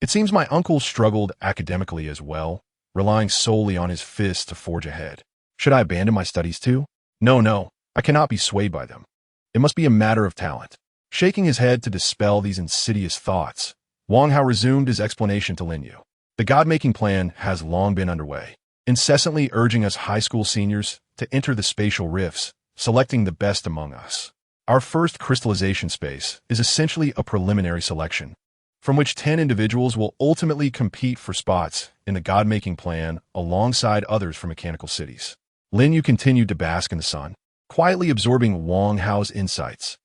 It seems my uncle struggled academically as well, relying solely on his fists to forge ahead. Should I abandon my studies too? No, I cannot be swayed by them. It must be a matter of talent. Shaking his head to dispel these insidious thoughts, Wang Hao resumed his explanation to Lin Yu. The god-making plan has long been underway, incessantly urging us high school seniors to enter the spatial rifts, selecting the best among us. Our first crystallization space is essentially a preliminary selection, from which 10 individuals will ultimately compete for spots in the god-making plan alongside others from mechanical cities. Lin Yu continued to bask in the sun, quietly absorbing Wang Hao's insights.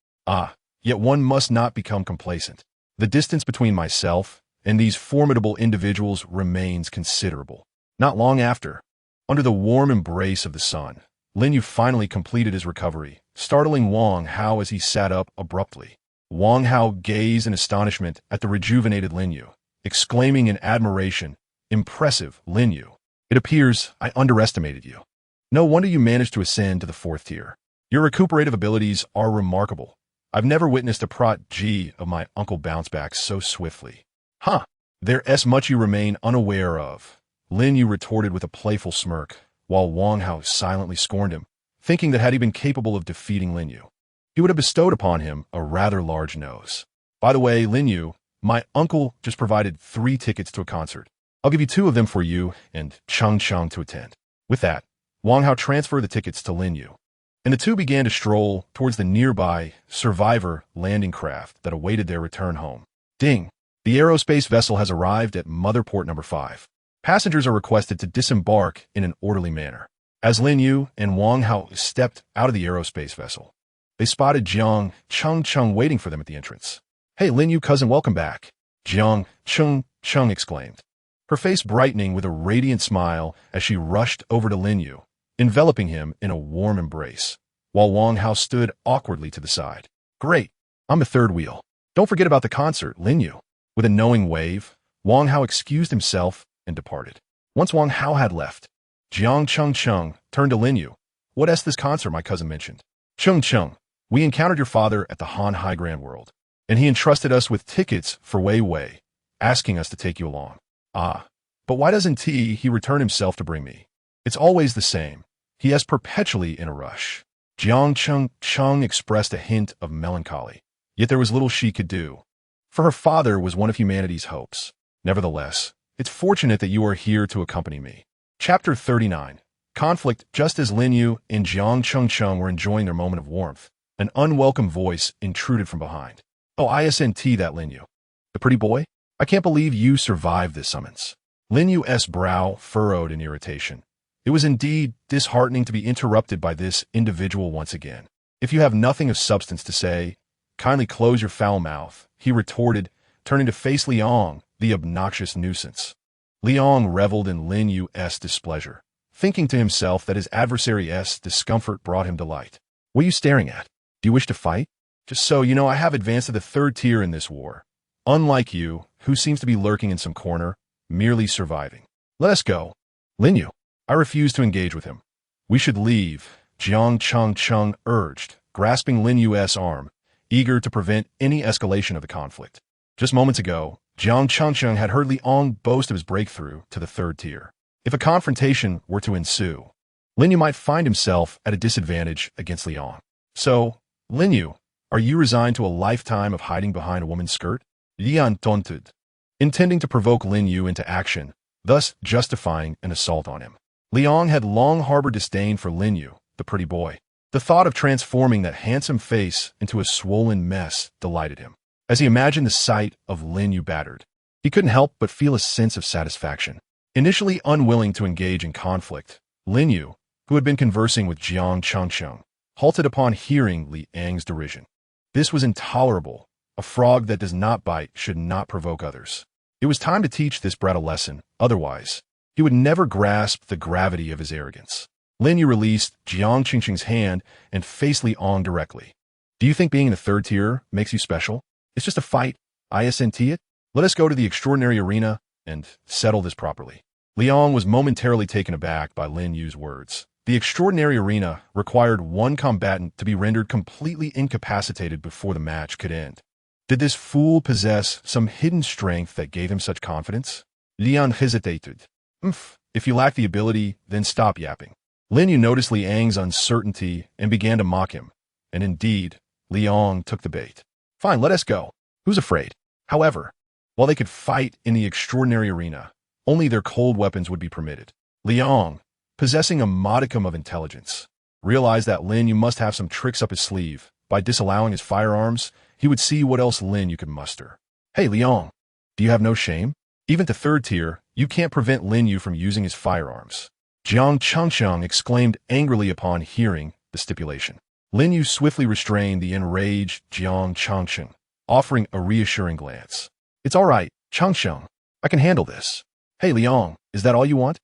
Yet one must not become complacent. The distance between myself and these formidable individuals remains considerable. Not long after, under the warm embrace of the sun, Lin Yu finally completed his recovery, startling Wang Hao as he sat up abruptly. Wang Hao gazed in astonishment at the rejuvenated Lin Yu, exclaiming in admiration, "Impressive, Lin Yu. It appears I underestimated you. No wonder you managed to ascend to the 4th tier. Your recuperative abilities are remarkable. I've never witnessed a prodigy of my uncle bounce back so swiftly." There's much you remain unaware of, Lin Yu retorted with a playful smirk, while Wang Hao silently scorned him, thinking that had he been capable of defeating Lin Yu, he would have bestowed upon him a rather large nose. By the way, Lin Yu, my uncle just provided 3 tickets to a concert. I'll give you 2 of them for you and Cheng Cheng to attend. With that, Wang Hao transferred the tickets to Lin Yu. and the two began to stroll towards the nearby survivor landing craft that awaited their return home. Ding! The aerospace vessel has arrived at Motherport number 5. Passengers are requested to disembark in an orderly manner. As Lin Yu and Wang Hao stepped out of the aerospace vessel, they spotted Jiang Cheng waiting for them at the entrance. "Hey, Lin Yu cousin, welcome back," Jiang Cheng exclaimed, her face brightening with a radiant smile as she rushed over to Lin Yu, enveloping him in a warm embrace, while Wang Hao stood awkwardly to the side. "Great, I'm the third wheel. Don't forget about the concert, Lin Yu." With a knowing wave, Wang Hao excused himself and departed. Once Wang Hao had left, Jiang Cheng turned to Lin Yu. "What this concert my cousin mentioned?" Cheng, we encountered your father at the Han High Grand World, and he entrusted us with tickets for Wei, asking us to take you along." "Ah, but why doesn't he return himself to bring me? It's always the same. He is perpetually in a rush." Jiang Cheng expressed a hint of melancholy, yet there was little she could do, for her father was one of humanity's hopes. "Nevertheless, it's fortunate that you are here to accompany me." Chapter 39. Conflict. Just as Lin Yu and Jiang Cheng were enjoying their moment of warmth, an unwelcome voice intruded from behind. "Oh, isn't that Lin Yu? The pretty boy? I can't believe you survived this summons." Lin Yu's brow furrowed in irritation. It was indeed disheartening to be interrupted by this individual once again. "If you have nothing of substance to say, kindly close your foul mouth," he retorted, turning to face Liang, the obnoxious nuisance. Liang reveled in Lin Yu's displeasure, thinking to himself that his adversary's discomfort brought him delight. "What are you staring at? Do you wish to fight?" "Just so you know, I have advanced to the 3rd tier in this war. Unlike you, who seems to be lurking in some corner, merely surviving. Let us go." "Lin Yu, I refuse to engage with him. We should leave," Jiang Cheng urged, grasping Lin Yu's arm, eager to prevent any escalation of the conflict. Just moments ago, Jiang Cheng had heard Liang boast of his breakthrough to the 3rd tier. If a confrontation were to ensue, Lin Yu might find himself at a disadvantage against Liang. "So, Lin Yu, are you resigned to a lifetime of hiding behind a woman's skirt?" Liang taunted, intending to provoke Lin Yu into action, thus justifying an assault on him. Liang had long harbored disdain for Lin Yu, the pretty boy. The thought of transforming that handsome face into a swollen mess delighted him. As he imagined the sight of Lin Yu battered, he couldn't help but feel a sense of satisfaction. Initially unwilling to engage in conflict, Lin Yu, who had been conversing with Jiang Cheng, halted upon hearing Liang's derision. This was intolerable. A frog that does not bite should not provoke others. It was time to teach this brat a lesson, otherwise, he would never grasp the gravity of his arrogance. Lin Yu released Jiang Cheng's hand and faced Liang directly. "Do you think being in the 3rd tier makes you special? It's just a fight, isn't it? Let us go to the extraordinary arena and settle this properly." Liang was momentarily taken aback by Lin Yu's words. The extraordinary arena required one combatant to be rendered completely incapacitated before the match could end. Did this fool possess some hidden strength that gave him such confidence? Liang hesitated. If you lack the ability, then stop yapping." Lin Yu noticed Liang's uncertainty and began to mock him, and indeed, Liang took the bait. "Fine, let us go. Who's afraid?" However, while they could fight in the extraordinary arena, only their cold weapons would be permitted. Liang, possessing a modicum of intelligence, realized that Lin Yu must have some tricks up his sleeve. By disallowing his firearms, he would see what else Lin Yu could muster. "Hey, Liang, do you have no shame? Even to 3rd tier, you can't prevent Lin Yu from using his firearms." Jiang Cheng exclaimed angrily upon hearing the stipulation. Lin Yu swiftly restrained the enraged Jiang Cheng, offering a reassuring glance. "It's all right, Cheng. I can handle this." "Hey, Liang, is that all you want?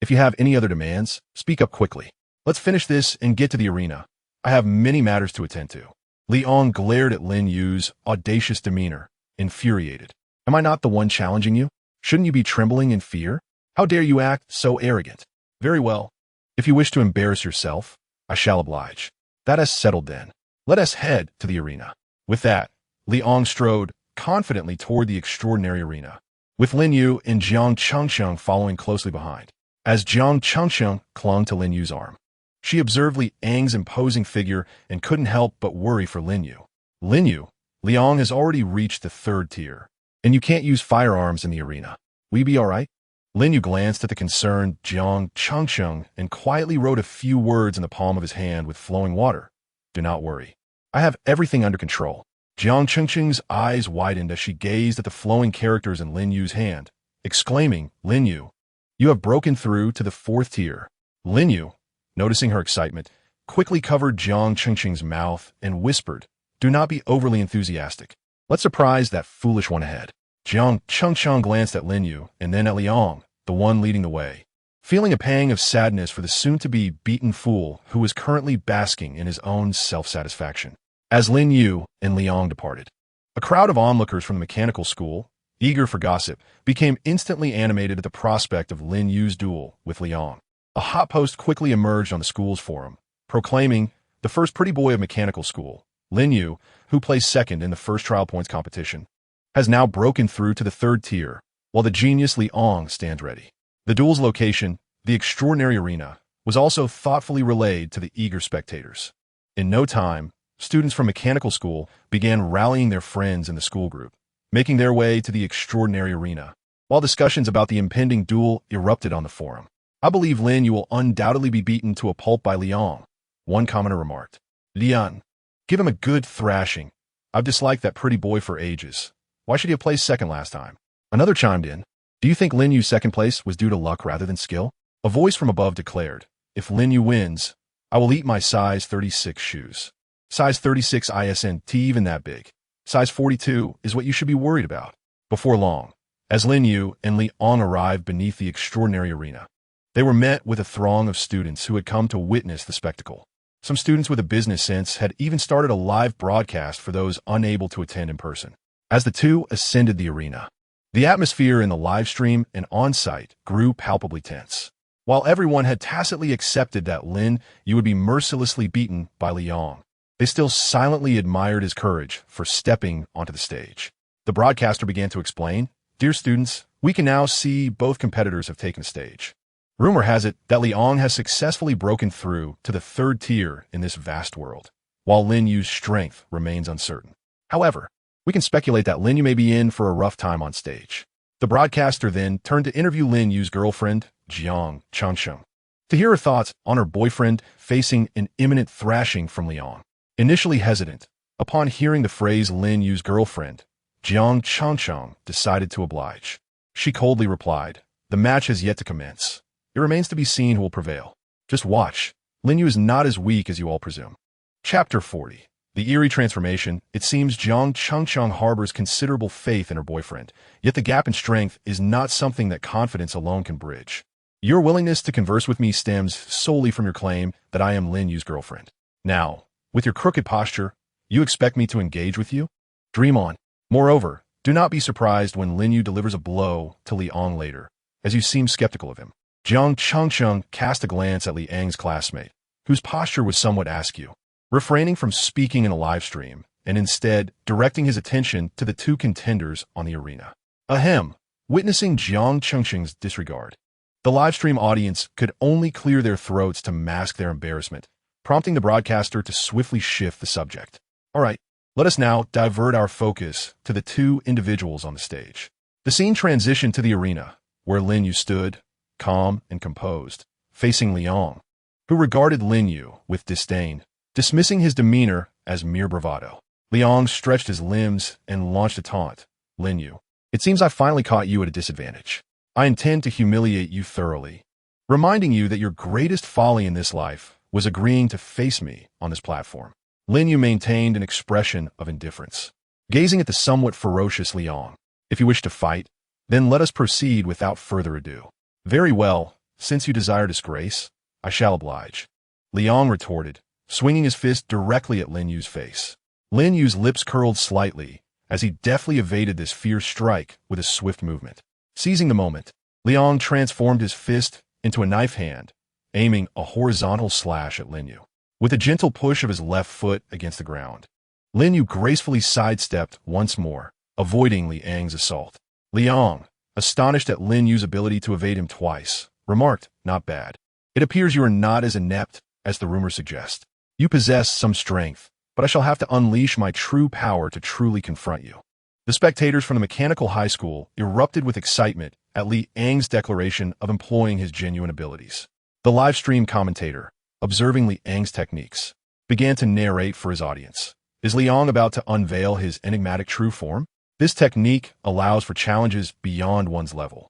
If you have any other demands, speak up quickly. Let's finish this and get to the arena. I have many matters to attend to." Liang glared at Lin Yu's audacious demeanor, infuriated. "Am I not the one challenging you? Shouldn't you be trembling in fear? How dare you act so arrogant?" "Very well. If you wish to embarrass yourself, I shall oblige. That is settled then. Let us head to the arena." With that, Liang strode confidently toward the extraordinary arena, with Lin Yu and Jiang Cheng following closely behind. As Jiang Cheng clung to Lin Yu's arm, she observed Liang's imposing figure and couldn't help but worry for Lin Yu. "Lin Yu, Liang has already reached the 3rd tier, and you can't use firearms in the arena. Will you be all right?" Lin Yu glanced at the concerned Jiang Changcheng and quietly wrote a few words in the palm of his hand with flowing water. Do not worry. I have everything under control. Jiang Changcheng's eyes widened as she gazed at the flowing characters in Lin Yu's hand, exclaiming, Lin Yu, you have broken through to the 4th tier. Lin Yu, noticing her excitement, quickly covered Jiang Changcheng's mouth and whispered, do not be overly enthusiastic. Let's surprise that foolish one ahead. Jiang Changcheng glanced at Lin Yu and then at Liang, the one leading the way, feeling a pang of sadness for the soon-to-be beaten fool who was currently basking in his own self-satisfaction. As Lin Yu and Liang departed, a crowd of onlookers from the mechanical school, eager for gossip, became instantly animated at the prospect of Lin Yu's duel with Liang. A hot post quickly emerged on the school's forum, proclaiming the first pretty boy of mechanical school, Lin Yu, who placed second in the first trial points competition, has now broken through to the 3rd tier, while the genius Liang stands ready. The duel's location, the extraordinary arena, was also thoughtfully relayed to the eager spectators. In no time, students from mechanical school began rallying their friends in the school group, making their way to the extraordinary arena, while discussions about the impending duel erupted on the forum. I believe Lin Yu will undoubtedly be beaten to a pulp by Liang, one commenter remarked. Lian, give him a good thrashing. I've disliked that pretty boy for ages. Why should he have placed second last time? Another chimed in. Do you think Lin Yu's second place was due to luck rather than skill? A voice from above declared, if Lin Yu wins, I will eat my size 36 shoes. Size 36 isn't even that big. Size 42 is what you should be worried about. Before long, as Lin Yu and Liang arrived beneath the extraordinary arena, they were met with a throng of students who had come to witness the spectacle. Some students with a business sense had even started a live broadcast for those unable to attend in person. As the two ascended the arena, the atmosphere in the live stream and on-site grew palpably tense. While everyone had tacitly accepted that Lin Yu would be mercilessly beaten by Liang, they still silently admired his courage for stepping onto the stage. The broadcaster began to explain, Dear students, we can now see both competitors have taken the stage. Rumor has it that Liang has successfully broken through to the 3rd tier in this vast world, while Lin Yu's strength remains uncertain. However, we can speculate that Lin Yu may be in for a rough time on stage. The broadcaster then turned to interview Lin Yu's girlfriend, Jiang Changcheng, to hear her thoughts on her boyfriend facing an imminent thrashing from Liang. Initially hesitant, upon hearing the phrase Lin Yu's girlfriend, Jiang Changcheng decided to oblige. She coldly replied, the match has yet to commence. It remains to be seen who will prevail. Just watch. Lin Yu is not as weak as you all presume. Chapter 40. The eerie transformation. It seems Jiang Changcheng harbors considerable faith in her boyfriend, yet the gap in strength is not something that confidence alone can bridge. Your willingness to converse with me stems solely from your claim that I am Lin Yu's girlfriend. Now, with your crooked posture, you expect me to engage with you? Dream on. Moreover, do not be surprised when Lin Yu delivers a blow to Liang later, as you seem skeptical of him. Jiang Changcheng cast a glance at Liang's classmate, whose posture was somewhat askew, refraining from speaking in a live stream, and instead directing his attention to the two contenders on the arena. Ahem, witnessing Jiang Changcheng's disregard, the live stream audience could only clear their throats to mask their embarrassment, prompting the broadcaster to swiftly shift the subject. All right, let us now divert our focus to the two individuals on the stage. The scene transitioned to the arena, where Lin Yu stood, calm and composed, facing Liang, who regarded Lin Yu with disdain, dismissing his demeanor as mere bravado. Liang stretched his limbs and launched a taunt. Lin Yu, it seems I finally caught you at a disadvantage. I intend to humiliate you thoroughly, reminding you that your greatest folly in this life was agreeing to face me on this platform. Lin Yu maintained an expression of indifference, gazing at the somewhat ferocious Liang. If you wish to fight, then let us proceed without further ado. Very well, since you desire disgrace, I shall oblige. Liang retorted, swinging his fist directly at Lin Yu's face. Lin Yu's lips curled slightly as he deftly evaded this fierce strike with a swift movement. Seizing the moment, Liang transformed his fist into a knife hand, aiming a horizontal slash at Lin Yu. With a gentle push of his left foot against the ground, Lin Yu gracefully sidestepped once more, avoiding Liang's assault. Liang, astonished at Lin Yu's ability to evade him twice, remarked, not bad. It appears you are not as inept as the rumors suggest. You possess some strength, but I shall have to unleash my true power to truly confront you. The spectators from the mechanical high school erupted with excitement at Li Yang's declaration of employing his genuine abilities. The livestream commentator, observing Li Yang's techniques, began to narrate for his audience. Is Li Yang about to unveil his enigmatic true form? This technique allows for challenges beyond one's level.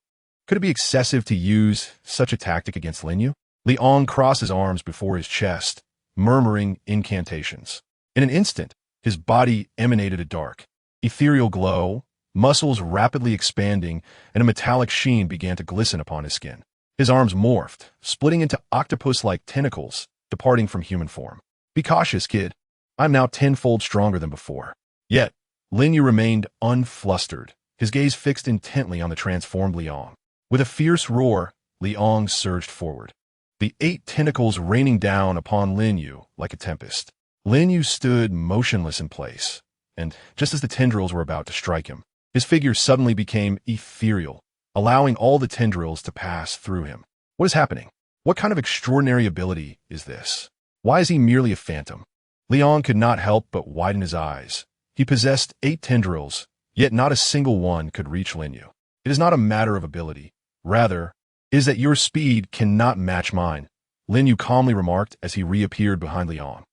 Could it be excessive to use such a tactic against Lin Yu? Li Yang crossed his arms before his chest, murmuring incantations. In an instant, his body emanated a dark, ethereal glow, muscles rapidly expanding, and a metallic sheen began to glisten upon his skin. His arms morphed, splitting into octopus-like tentacles, departing from human form. Be cautious, kid. I'm now tenfold stronger than before. Yet, Lin Yu remained unflustered, his gaze fixed intently on the transformed Li Yang. With a fierce roar, Li Yang surged forward, the 8 tentacles raining down upon Lin Yu like a tempest. Lin Yu stood motionless in place, and just as the tendrils were about to strike him, his figure suddenly became ethereal, allowing all the tendrils to pass through him. What is happening? What kind of extraordinary ability is this? Why is he merely a phantom? Li Yang could not help but widen his eyes. He possessed 8 tendrils, yet not a single one could reach Lin Yu. It is not a matter of ability. Rather, is that your speed cannot match mine, Lin Yu calmly remarked as he reappeared behind Li Yang.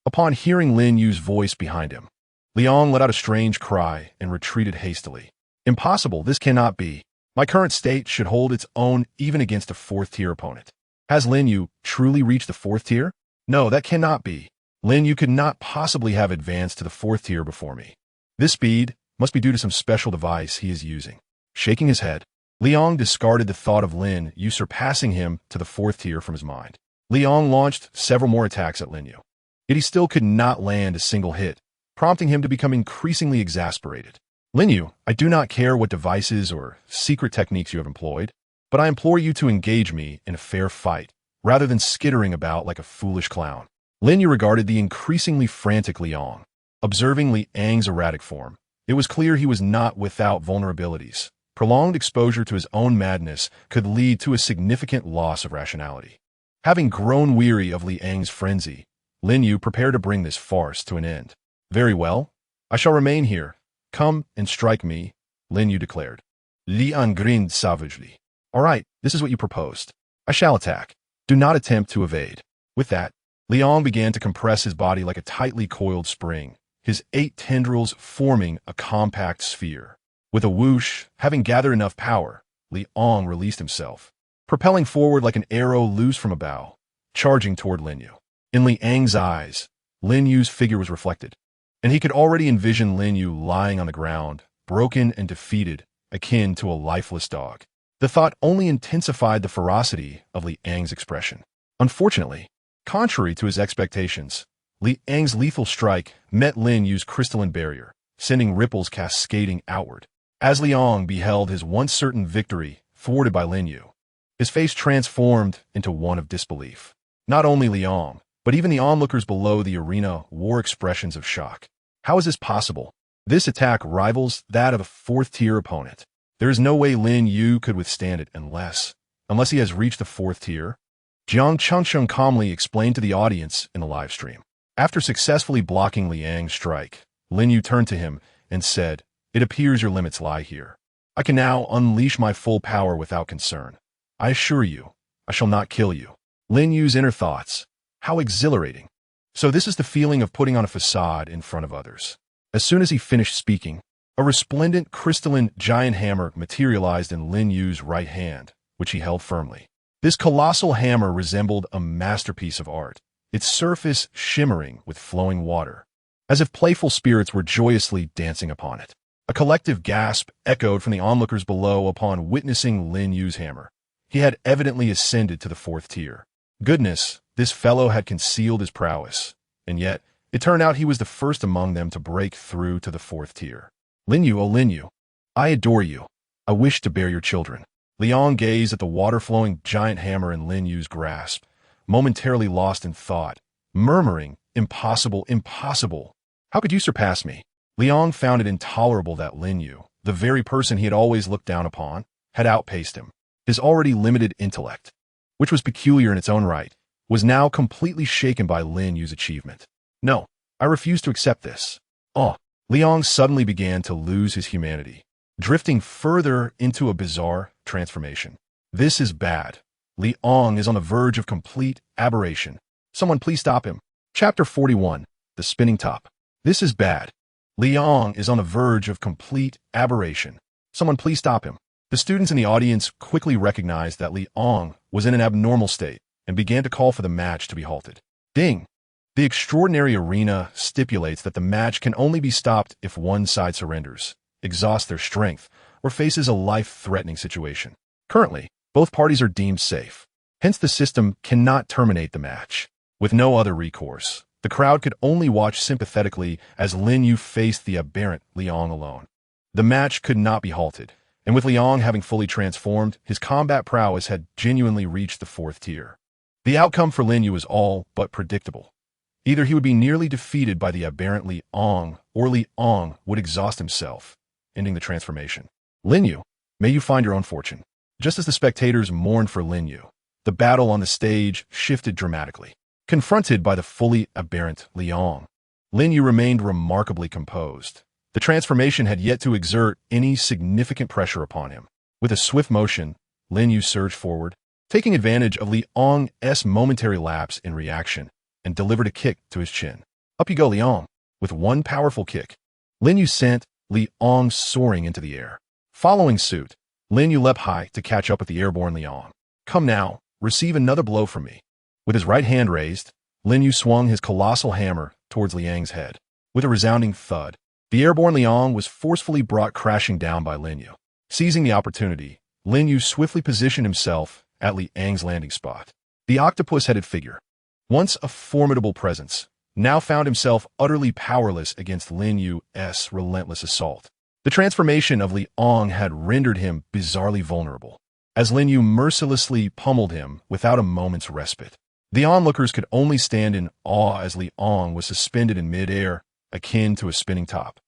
Upon hearing Lin Yu's voice behind him, Li Yang let out a strange cry and retreated hastily. Impossible, this cannot be. My current state should hold its own even against a 4th-tier opponent. Has Lin Yu truly reached the 4th tier? No, that cannot be. Lin Yu could not possibly have advanced to the 4th tier before me. This speed must be due to some special device he is using. Shaking his head, Li Yang discarded the thought of Lin Yu surpassing him to the 4th tier from his mind. Li Yang launched several more attacks at Lin Yu. Yet he still could not land a single hit, prompting him to become increasingly exasperated. Lin Yu, I do not care what devices or secret techniques you have employed, but I implore you to engage me in a fair fight, rather than skittering about like a foolish clown. Lin Yu regarded the increasingly frantic Li Yang. Observing Li Yang's erratic form, it was clear he was not without vulnerabilities. Prolonged exposure to his own madness could lead to a significant loss of rationality. Having grown weary of Li Yang's frenzy, Lin Yu prepared to bring this farce to an end. Very well, I shall remain here. Come and strike me, Lin Yu declared. Li Yang grinned savagely. All right, this is what you proposed. I shall attack. Do not attempt to evade. With that, Li Yang began to compress his body like a tightly coiled spring, his 8 tendrils forming a compact sphere. With a whoosh, having gathered enough power, Li Yang released himself, propelling forward like an arrow loose from a bow, charging toward Lin Yu. In Li Yang's eyes, Lin Yu's figure was reflected, and he could already envision Lin Yu lying on the ground, broken and defeated, akin to a lifeless dog. The thought only intensified the ferocity of Li Yang's expression. Unfortunately, contrary to his expectations, Li Yang's lethal strike met Lin Yu's crystalline barrier, sending ripples cascading outward. As Li Yang beheld his once certain victory thwarted by Lin Yu, his face transformed into one of disbelief. Not only Li Yang, but even the onlookers below the arena wore expressions of shock. How is this possible? This attack rivals that of a 4th-tier opponent. There is no way Lin Yu could withstand it unless he has reached the 4th tier. Jiang Chengsheng calmly explained to the audience in the live stream. After successfully blocking Li Yang's strike, Lin Yu turned to him and said, "It appears your limits lie here. I can now unleash my full power without concern. I assure you, I shall not kill you." Lin Yu's inner thoughts. How exhilarating. So this is the feeling of putting on a facade in front of others. As soon as he finished speaking, a resplendent crystalline giant hammer materialized in Lin Yu's right hand, which he held firmly. This colossal hammer resembled a masterpiece of art, its surface shimmering with flowing water, as if playful spirits were joyously dancing upon it. A collective gasp echoed from the onlookers below upon witnessing Lin Yu's hammer. He had evidently ascended to the 4th tier. Goodness, this fellow had concealed his prowess, and yet it turned out he was the first among them to break through to the 4th tier. Lin Yu, oh Lin Yu, I adore you. I wish to bear your children. Li Yang gazed at the water-flowing giant hammer in Lin Yu's grasp, momentarily lost in thought, murmuring, "Impossible, impossible. How could you surpass me?" Li Yang found it intolerable that Lin Yu, the very person he had always looked down upon, had outpaced him. His already limited intellect, which was peculiar in its own right, was now completely shaken by Lin Yu's achievement. No, I refuse to accept this. Li Yang suddenly began to lose his humanity. drifting further into a bizarre transformation. This is bad. Liang is on the verge of complete aberration. Someone please stop him. Chapter 41. The Spinning Top. This is bad. Liang is on the verge of complete aberration. Someone please stop him. The students in the audience quickly recognized that Liang was in an abnormal state and began to call for the match to be halted. Ding! The extraordinary arena stipulates that the match can only be stopped if one side surrenders, exhausts their strength, or faces a life-threatening situation. Currently, both parties are deemed safe. Hence, the system cannot terminate the match. With no other recourse, the crowd could only watch sympathetically as Lin Yu faced the aberrant Liang alone. The match could not be halted, and with Liang having fully transformed, his combat prowess had genuinely reached the 4th tier. The outcome for Lin Yu was all but predictable. Either he would be nearly defeated by the aberrant Liang, or Liang would exhaust himself, ending the transformation. Lin Yu, may you find your own fortune. Just as the spectators mourned for Lin Yu, the battle on the stage shifted dramatically. Confronted by the fully aberrant Liang, Lin Yu remained remarkably composed. The transformation had yet to exert any significant pressure upon him. With a swift motion, Lin Yu surged forward, taking advantage of Liang's momentary lapse in reaction, and delivered a kick to his chin. Up you go, Liang. With one powerful kick, Lin Yu sent Liang soaring into the air. Following suit, Lin Yu leapt high to catch up with the airborne Liang. Come now, receive another blow from me. With his right hand raised, Lin Yu swung his colossal hammer towards Liang's head. With a resounding thud, the airborne Liang was forcefully brought crashing down by Lin Yu. Seizing the opportunity, Lin Yu swiftly positioned himself at Liang's landing spot. The octopus-headed figure, once a formidable presence, now found himself utterly powerless against Lin Yu's relentless assault. The transformation of Liang had rendered him bizarrely vulnerable, as Lin Yu mercilessly pummeled him without a moment's respite. The onlookers could only stand in awe as Liang was suspended in mid-air, akin to a spinning top,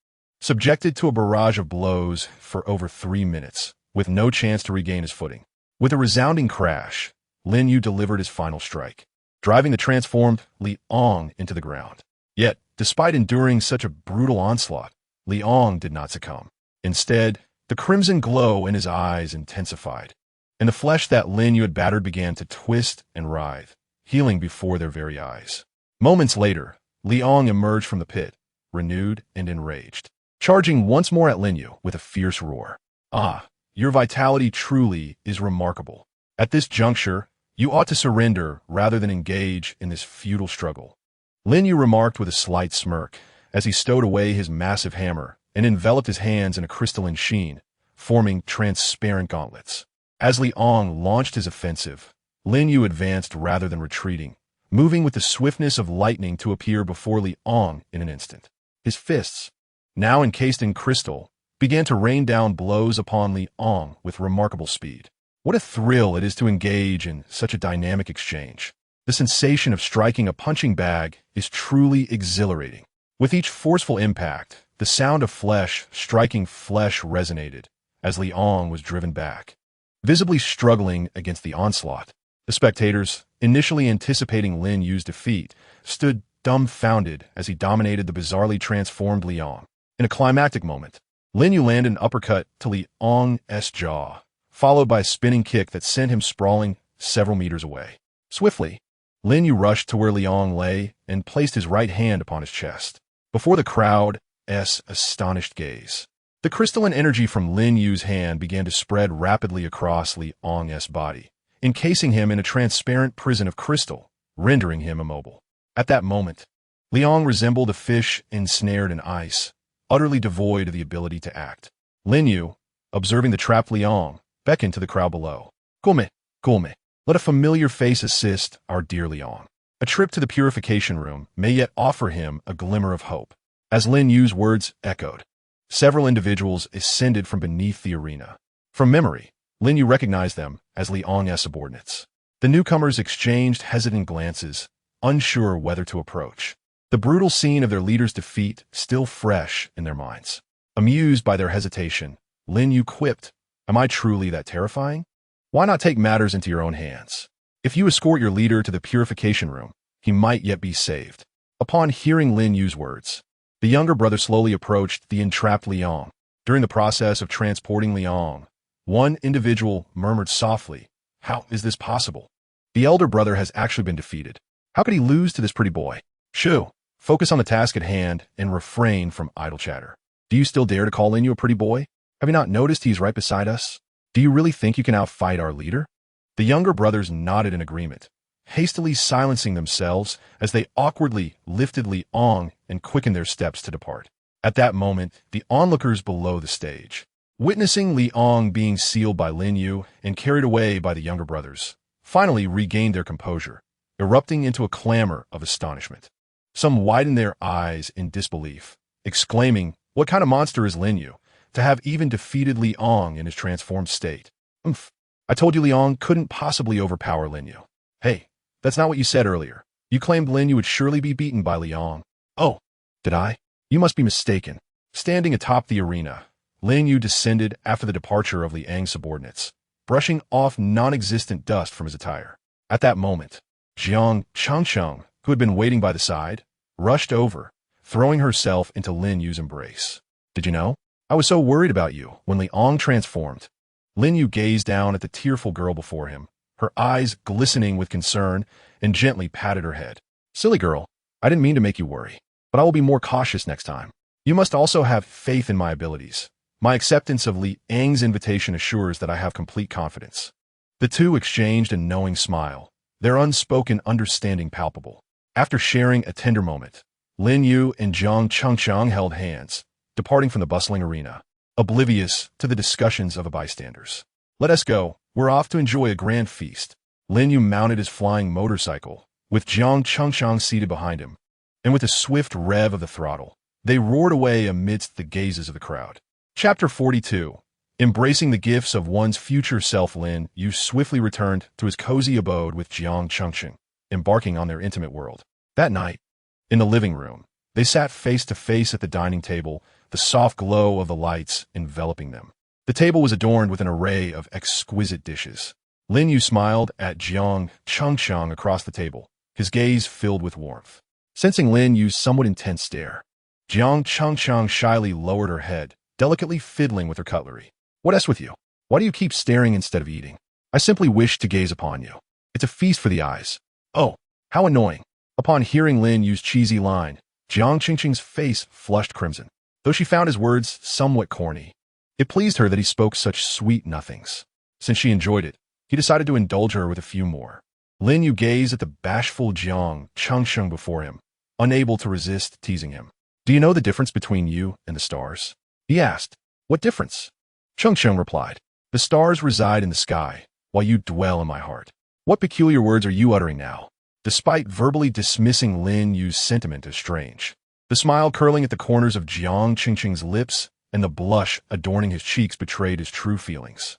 subjected to a barrage of blows for over 3 minutes, with no chance to regain his footing. With a resounding crash, Lin Yu delivered his final strike, driving the transformed Liang into the ground. Yet, despite enduring such a brutal onslaught, Liang did not succumb. Instead, the crimson glow in his eyes intensified, and the flesh that Lin Yu had battered began to twist and writhe, healing before their very eyes. Moments later, Liang emerged from the pit, renewed and enraged, charging once more at Lin Yu with a fierce roar. Ah, your vitality truly is remarkable. At this juncture, you ought to surrender rather than engage in this futile struggle. Lin Yu remarked with a slight smirk as he stowed away his massive hammer and enveloped his hands in a crystalline sheen, forming transparent gauntlets. As Liang launched his offensive, Lin Yu advanced rather than retreating, moving with the swiftness of lightning to appear before Liang in an instant. His fists, now encased in crystal, began to rain down blows upon Liang with remarkable speed. What a thrill it is to engage in such a dynamic exchange. The sensation of striking a punching bag is truly exhilarating. With each forceful impact, the sound of flesh striking flesh resonated as Liang was driven back. Visibly struggling against the onslaught, the spectators, initially anticipating Lin Yu's defeat, stood dumbfounded as he dominated the bizarrely transformed Liang. In a climactic moment, Lin Yu landed an uppercut to Liang's jaw, followed by a spinning kick that sent him sprawling several meters away. Swiftly, Lin Yu rushed to where Liang lay and placed his right hand upon his chest, before the crowd's astonished gaze. The crystalline energy from Lin Yu's hand began to spread rapidly across Liang's body, encasing him in a transparent prison of crystal, rendering him immobile. At that moment, Liang resembled a fish ensnared in ice, utterly devoid of the ability to act. Lin Yu, observing the trapped Liang, beckoned to the crowd below. Come, let a familiar face assist our dear Liang. A trip to the purification room may yet offer him a glimmer of hope. As Lin Yu's words echoed, several individuals ascended from beneath the arena. From memory, Lin Yu recognized them as Liang's subordinates. The newcomers exchanged hesitant glances, unsure whether to approach, the brutal scene of their leader's defeat still fresh in their minds. Amused by their hesitation, Lin Yu quipped, "Am I truly that terrifying? Why not take matters into your own hands? If you escort your leader to the purification room, he might yet be saved." Upon hearing Lin Yu's words, the younger brother slowly approached the entrapped Liang, During the process of transporting Liang, one individual murmured softly, "How is this possible? The elder brother has actually been defeated. How could he lose to this pretty boy?" Shu, focus on the task at hand and refrain from idle chatter. Do you still dare to call Lin Yu a pretty boy? Have you not noticed he's right beside us? Do you really think you can outfight our leader? The younger brothers nodded in agreement, hastily silencing themselves as they awkwardly lifted Liang and quickened their steps to depart. At that moment, the onlookers below the stage, witnessing Liang being sealed by Lin Yu and carried away by the younger brothers, finally regained their composure, erupting into a clamor of astonishment. Some widened their eyes in disbelief, exclaiming, "What kind of monster is Lin Yu to have even defeated Liang in his transformed state? Umph, I told you Liang couldn't possibly overpower Lin Yu." "Hey, that's not what you said earlier. You claimed Lin Yu would surely be beaten by Liang." "Oh, did I? You must be mistaken." Standing atop the arena, Lin Yu descended after the departure of Liang's subordinates, brushing off non-existent dust from his attire. At that moment, Jiang Changcheng, who had been waiting by the side, rushed over, throwing herself into Lin Yu's embrace. "Did you know? I was so worried about you when Liang transformed." Lin Yu gazed down at the tearful girl before him, her eyes glistening with concern, and gently patted her head. "Silly girl, I didn't mean to make you worry, but I will be more cautious next time. You must also have faith in my abilities. My acceptance of Liang's invitation assures that I have complete confidence." The two exchanged a knowing smile, their unspoken understanding palpable. After sharing a tender moment, Lin Yu and Jiang Changcheng held hands, departing from the bustling arena, oblivious to the discussions of the bystanders. "Let us go. We're off to enjoy a grand feast." Lin Yu mounted his flying motorcycle, with Jiang Changcheng seated behind him, and with a swift rev of the throttle, they roared away amidst the gazes of the crowd. Chapter 42. Embracing the gifts of one's future self, Lin Yu swiftly returned to his cozy abode with Jiang Changcheng, embarking on their intimate world. That night, in the living room, they sat face to face at the dining table, the soft glow of the lights enveloping them. The table was adorned with an array of exquisite dishes. Lin Yu smiled at Jiang Changcheng across the table, his gaze filled with warmth. Sensing Lin Yu's somewhat intense stare, Jiang Changcheng shyly lowered her head, delicately fiddling with her cutlery. "What is with you? Why do you keep staring instead of eating? I simply wish to gaze upon you. It's a feast for the eyes." "Oh, how annoying." Upon hearing Lin Yu's cheesy line, Jiang Changcheng's face flushed crimson. Though she found his words somewhat corny, it pleased her that he spoke such sweet nothings. Since she enjoyed it, he decided to indulge her with a few more. Lin Yu gazed at the bashful Jiang Changcheng before him, unable to resist teasing him. "Do you know the difference between you and the stars?" he asked. "What difference?" Changcheng replied. "The stars reside in the sky, while you dwell in my heart." "What peculiar words are you uttering now?" Despite verbally dismissing Lin Yu's sentiment as strange, the smile curling at the corners of Jiang Changcheng's lips and the blush adorning his cheeks betrayed his true feelings.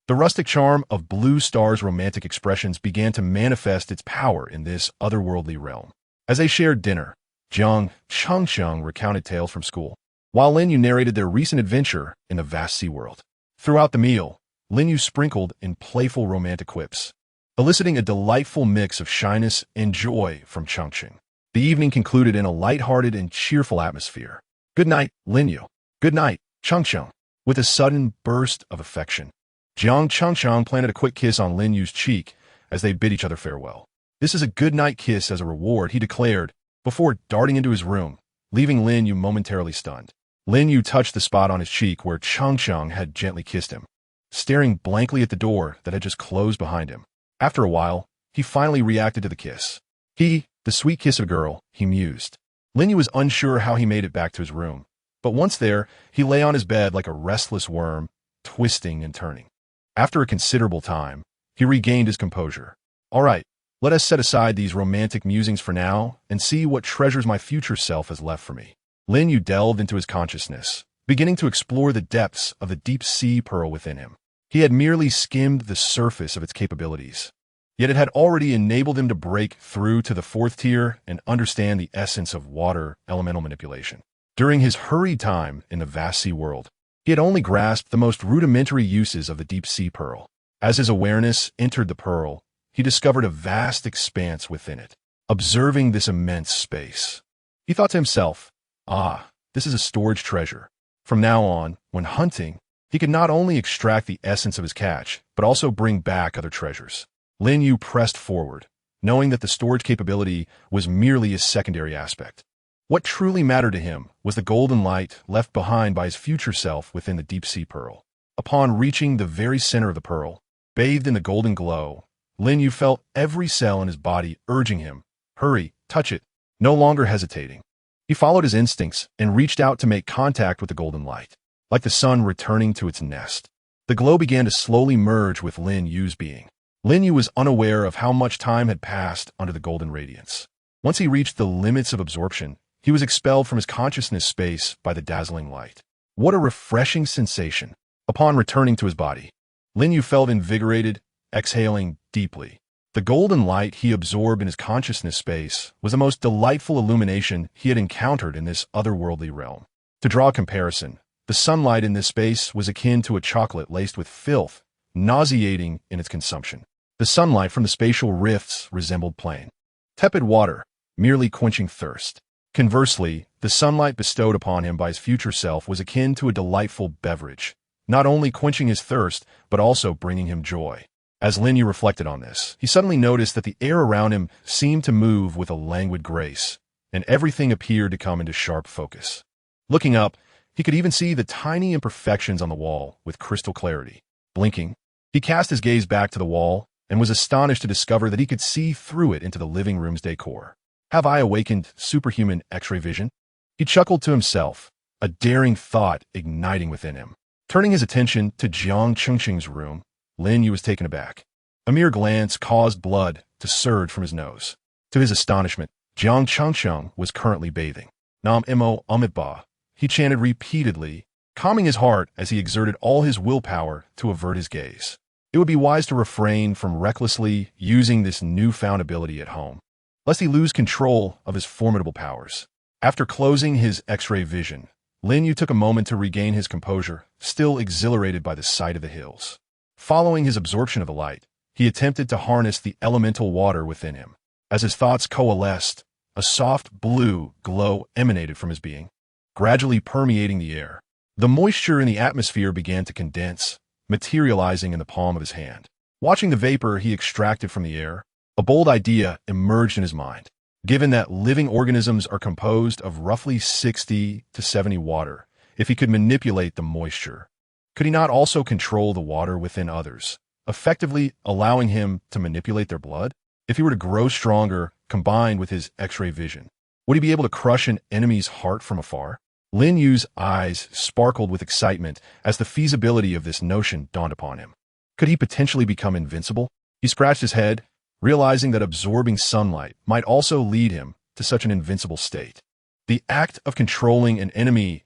The rustic charm of Blue Star's romantic expressions began to manifest its power in this otherworldly realm. As they shared dinner, Jiang Changcheng recounted tales from school, while Lin Yu narrated their recent adventure in the vast sea world. Throughout the meal, Lin Yu sprinkled in playful romantic quips, eliciting a delightful mix of shyness and joy from Changcheng. The evening concluded in a light-hearted and cheerful atmosphere. "Good night, Lin Yu." "Good night, Changcheng." With a sudden burst of affection, Jiang Changcheng planted a quick kiss on Lin Yu's cheek as they bid each other farewell. "This is a good-night kiss as a reward," he declared, before darting into his room, leaving Lin Yu momentarily stunned. Lin Yu touched the spot on his cheek where Changcheng had gently kissed him, staring blankly at the door that had just closed behind him. After a while, he finally reacted to the kiss. The sweet kiss of a girl, he mused. Lin Yu was unsure how he made it back to his room, but once there, he lay on his bed like a restless worm, twisting and turning. After a considerable time, he regained his composure. "All right, let us set aside these romantic musings for now and see what treasures my future self has left for me." Lin Yu delved into his consciousness, beginning to explore the depths of the deep sea pearl within him. He had merely skimmed the surface of its capabilities, yet it had already enabled him to break through to the fourth tier and understand the essence of water elemental manipulation. During his hurried time in the vast sea world, he had only grasped the most rudimentary uses of the deep sea pearl. As his awareness entered the pearl, he discovered a vast expanse within it. Observing this immense space, he thought to himself, "Ah, this is a storage treasure, From now on, when hunting, he could not only extract the essence of his catch, but also bring back other treasures. Lin Yu pressed forward, knowing that the storage capability was merely a secondary aspect. What truly mattered to him was the golden light left behind by his future self within the deep-sea pearl. Upon reaching the very center of the pearl, bathed in the golden glow, Lin Yu felt every cell in his body urging him, "Hurry, touch it," no longer hesitating. He followed his instincts and reached out to make contact with the golden light, like the sun returning to its nest. The glow began to slowly merge with Lin Yu's being. Lin Yu was unaware of how much time had passed under the golden radiance. Once he reached the limits of absorption, he was expelled from his consciousness space by the dazzling light. What a refreshing sensation! Upon returning to his body, Lin Yu felt invigorated, exhaling deeply. The golden light he absorbed in his consciousness space was the most delightful illumination he had encountered in this otherworldly realm. To draw a comparison, the sunlight in this space was akin to a chocolate laced with filth, nauseating in its consumption. The sunlight from the spatial rifts resembled plain, tepid water, merely quenching thirst. Conversely, the sunlight bestowed upon him by his future self was akin to a delightful beverage, not only quenching his thirst, but also bringing him joy. As Lin Yu reflected on this, he suddenly noticed that the air around him seemed to move with a languid grace, and everything appeared to come into sharp focus. Looking up, he could even see the tiny imperfections on the wall with crystal clarity. Blinking, he cast his gaze back to the wall and was astonished to discover that he could see through it into the living room's decor. Have I awakened superhuman X-ray vision? He chuckled to himself, a daring thought igniting within him. Turning his attention to Jiang Chengqing's room, Lin Yu was taken aback. A mere glance caused blood to surge from his nose. To his astonishment, Jiang Chengqing was currently bathing. Nam Mo Amitba, he chanted repeatedly, calming his heart as he exerted all his willpower to avert his gaze. It would be wise to refrain from recklessly using this newfound ability at home, lest he lose control of his formidable powers. After closing his X-ray vision, Lin Yu took a moment to regain his composure, still exhilarated by the sight of the hills. Following his absorption of the light, he attempted to harness the elemental water within him. As his thoughts coalesced, a soft blue glow emanated from his being, gradually permeating the air. The moisture in the atmosphere began to condense, materializing in the palm of his hand. Watching the vapor he extracted from the air, a bold idea emerged in his mind. Given that living organisms are composed of roughly 60 to 70 water, if he could manipulate the moisture, could he not also control the water within others, effectively allowing him to manipulate their blood? If he were to grow stronger, combined with his X-ray vision, would he be able to crush an enemy's heart from afar? Lin Yu's eyes sparkled with excitement as the feasibility of this notion dawned upon him. Could he potentially become invincible? He scratched his head, realizing that absorbing sunlight might also lead him to such an invincible state. The act of controlling an enemy's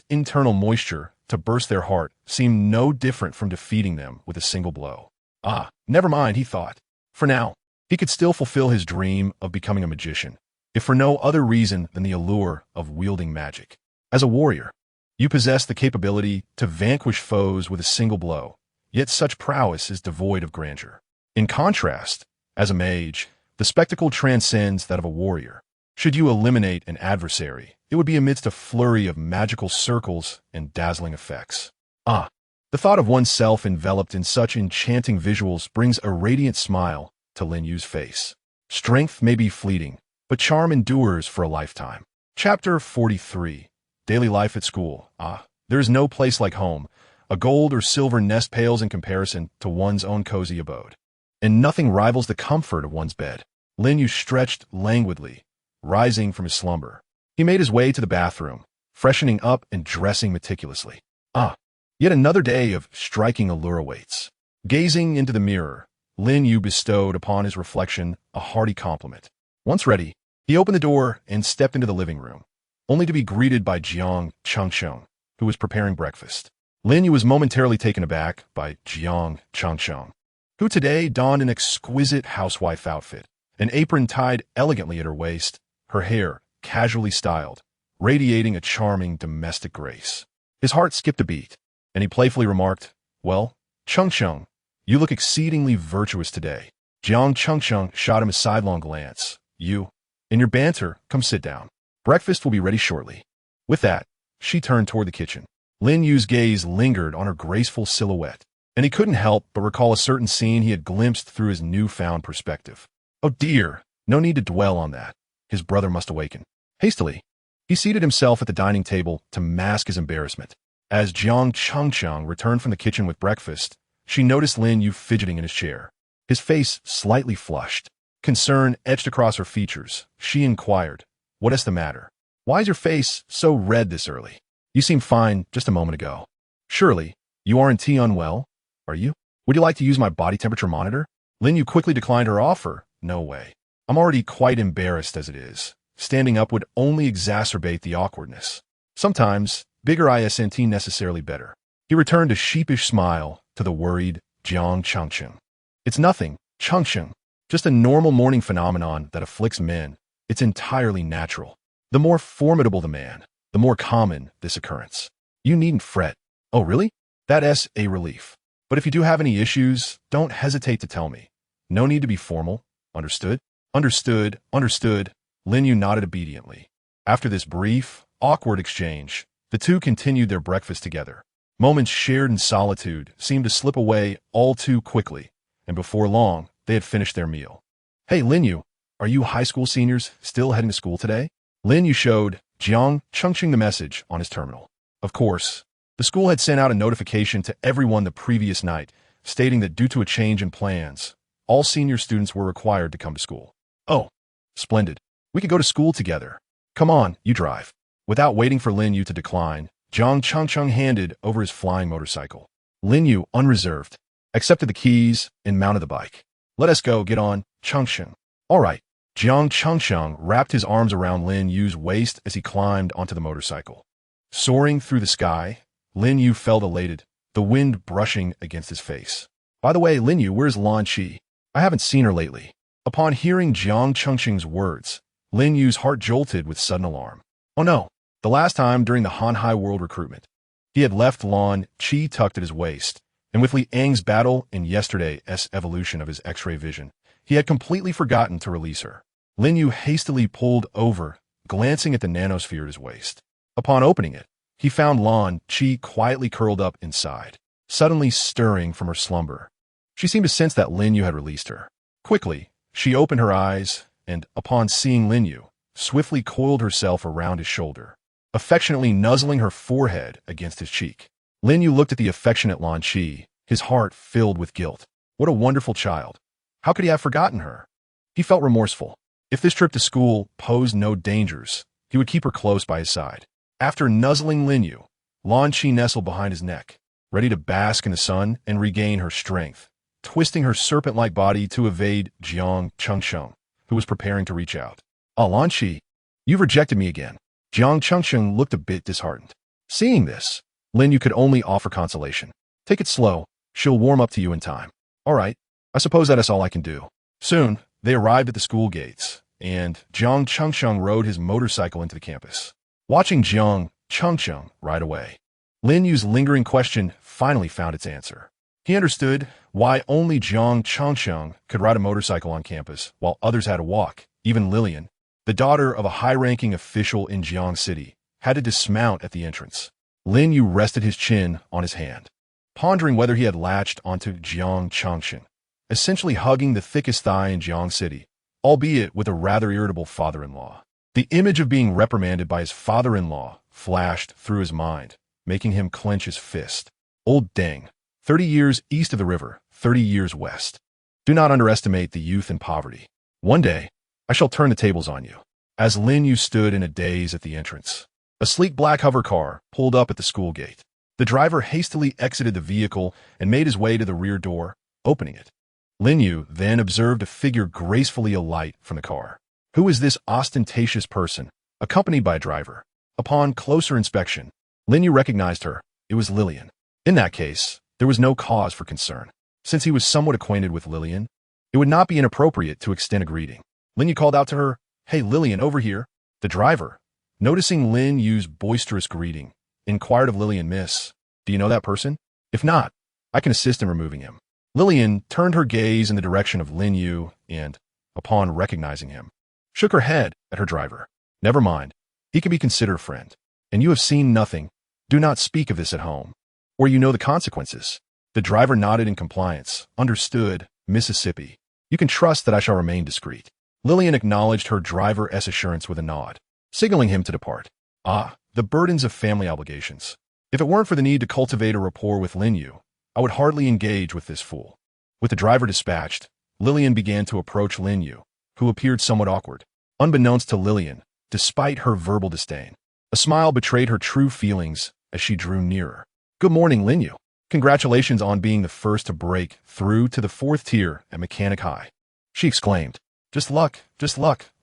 internal moisture to burst their heart seemed no different from defeating them with a single blow. Never mind, he thought. For now, he could still fulfill his dream of becoming a magician, if for no other reason than the allure of wielding magic. As a warrior, you possess the capability to vanquish foes with a single blow, yet such prowess is devoid of grandeur. In contrast, as a mage, the spectacle transcends that of a warrior. Should you eliminate an adversary, it would be amidst a flurry of magical circles and dazzling effects. The thought of oneself enveloped in such enchanting visuals brings a radiant smile to Lin Yu's face. Strength may be fleeting, but charm endures for a lifetime. Chapter 43. Daily Life at School. There is no place like home. A gold or silver nest pales in comparison to one's own cozy abode. And nothing rivals the comfort of one's bed. Lin Yu stretched languidly, rising from his slumber. He made his way to the bathroom, freshening up and dressing meticulously. Yet another day of striking allure awaits. Gazing into the mirror, Lin Yu bestowed upon his reflection a hearty compliment. Once ready, he opened the door and stepped into the living room, only to be greeted by Jiang Chengqing, who was preparing breakfast. Lin Yu was momentarily taken aback by Jiang Chengqing, who today donned an exquisite housewife outfit, an apron tied elegantly at her waist, her hair casually styled, radiating a charming domestic grace. His heart skipped a beat, and he playfully remarked, "Well, Chengqing, you look exceedingly virtuous today." Jiang Chengqing shot him a sidelong glance. "You, in your banter, come sit down. Breakfast will be ready shortly." With that, she turned toward the kitchen. Lin Yu's gaze lingered on her graceful silhouette, and he couldn't help but recall a certain scene he had glimpsed through his newfound perspective. Oh dear, no need to dwell on that. His brother must awaken. Hastily, he seated himself at the dining table to mask his embarrassment. As Jiang Changcheng returned from the kitchen with breakfast, she noticed Lin Yu fidgeting in his chair. His face slightly flushed. Concern etched across her features. She inquired, "What is the matter? Why is your face so red this early? You seemed fine just a moment ago. Surely, you aren't unwell, are you? Would you like to use my body temperature monitor?" Lin Yu quickly declined her offer. "No way. I'm already quite embarrassed as it is. Standing up would only exacerbate the awkwardness. Sometimes, bigger isn't necessarily better." He returned a sheepish smile to the worried Jiang Changcheng. "It's nothing, Changcheng. Just a normal morning phenomenon that afflicts men. It's entirely natural. The more formidable the man, the more common this occurrence. You needn't fret." "Oh, really? That's a relief. But if you do have any issues, don't hesitate to tell me. No need to be formal. Understood?" Understood. Lin Yu nodded obediently. After this brief, awkward exchange, the two continued their breakfast together. Moments shared in solitude seemed to slip away all too quickly, and before long, they had finished their meal. "Hey, Lin Yu, are you high school seniors still heading to school today?" Lin Yu showed Jiang Changcheng the message on his terminal. Of course, the school had sent out a notification to everyone the previous night, stating that due to a change in plans, all senior students were required to come to school. "Oh, splendid. We could go to school together. Come on, you drive." Without waiting for Lin Yu to decline, Jiang Changcheng handed over his flying motorcycle. Lin Yu, unreserved, accepted the keys and mounted the bike. "Let us go, get on, Changcheng." "All right." Jiang Changcheng wrapped his arms around Lin Yu's waist as he climbed onto the motorcycle. Soaring through the sky, Lin Yu felt elated, the wind brushing against his face. "By the way, Lin Yu, where's Lan Qi? I haven't seen her lately." Upon hearing Jiang Changcheng's words, Lin Yu's heart jolted with sudden alarm. Oh no, the last time during the Hanhai World recruitment, he had left Lan Qi tucked at his waist, and with Li Ang's battle and yesterday's evolution of his X-ray vision, he had completely forgotten to release her. Lin Yu hastily pulled over, glancing at the nanosphere at his waist. Upon opening it, he found Lan Qi quietly curled up inside, suddenly stirring from her slumber. She seemed to sense that Lin Yu had released her. Quickly, she opened her eyes, and, upon seeing Lin Yu, swiftly coiled herself around his shoulder, affectionately nuzzling her forehead against his cheek. Lin Yu looked at the affectionate Lan Qi, his heart filled with guilt. What a wonderful child. How could he have forgotten her? He felt remorseful. If this trip to school posed no dangers, he would keep her close by his side. After nuzzling Lin Yu, Lan Qi nestled behind his neck, ready to bask in the sun and regain her strength, twisting her serpent-like body to evade Jiang Changcheng, who was preparing to reach out. "Oh, Lan Qi, you've rejected me again." Jiang Changcheng looked a bit disheartened. Seeing this, Lin Yu could only offer consolation. "Take it slow. She'll warm up to you in time." "All right. I suppose that is all I can do." Soon, they arrived at the school gates, and Jiang Changcheng rode his motorcycle into the campus. Watching Jiang Changcheng ride away, Lin Yu's lingering question finally found its answer. He understood why only Jiang Changcheng could ride a motorcycle on campus, while others had to walk. Even Lillian, the daughter of a high-ranking official in Jiang City, had to dismount at the entrance. Lin Yu rested his chin on his hand, pondering whether he had latched onto Jiang Changcheng, essentially hugging the thickest thigh in Jiang City, albeit with a rather irritable father-in-law. The image of being reprimanded by his father-in-law flashed through his mind, making him clench his fist. Old Deng, 30 years east of the river, 30 years west. Do not underestimate the youth and poverty. One day, I shall turn the tables on you. As Lin Yu stood in a daze at the entrance, a sleek black hover car pulled up at the school gate. The driver hastily exited the vehicle and made his way to the rear door, opening it. Lin Yu then observed a figure gracefully alight from the car. Who is this ostentatious person, accompanied by a driver? Upon closer inspection, Lin Yu recognized her. It was Lillian. In that case, there was no cause for concern. Since he was somewhat acquainted with Lillian, it would not be inappropriate to extend a greeting. Lin Yu called out to her, "Hey, Lillian, over here." The driver, noticing Lin Yu's boisterous greeting, inquired of Lillian, "Miss, do you know that person? If not, I can assist in removing him." Lillian turned her gaze in the direction of Lin Yu and, upon recognizing him, shook her head at her driver. "Never mind. He can be considered a friend. And you have seen nothing. Do not speak of this at home, or you know the consequences. The driver nodded in compliance. Understood, Mississippi. You can trust that I shall remain discreet. Lillian acknowledged her driver's assurance with a nod, signaling him to depart. Ah, the burdens of family obligations. If it weren't for the need to cultivate a rapport with Lin Yu, I would hardly engage with this fool. With the driver dispatched, Lillian began to approach Lin Yu, who appeared somewhat awkward. Unbeknownst to Lillian, despite her verbal disdain, a smile betrayed her true feelings as she drew nearer. Good morning, Lin Yu. Congratulations on being the first to break through to the 4th tier at Mechanic High, she exclaimed. Just luck,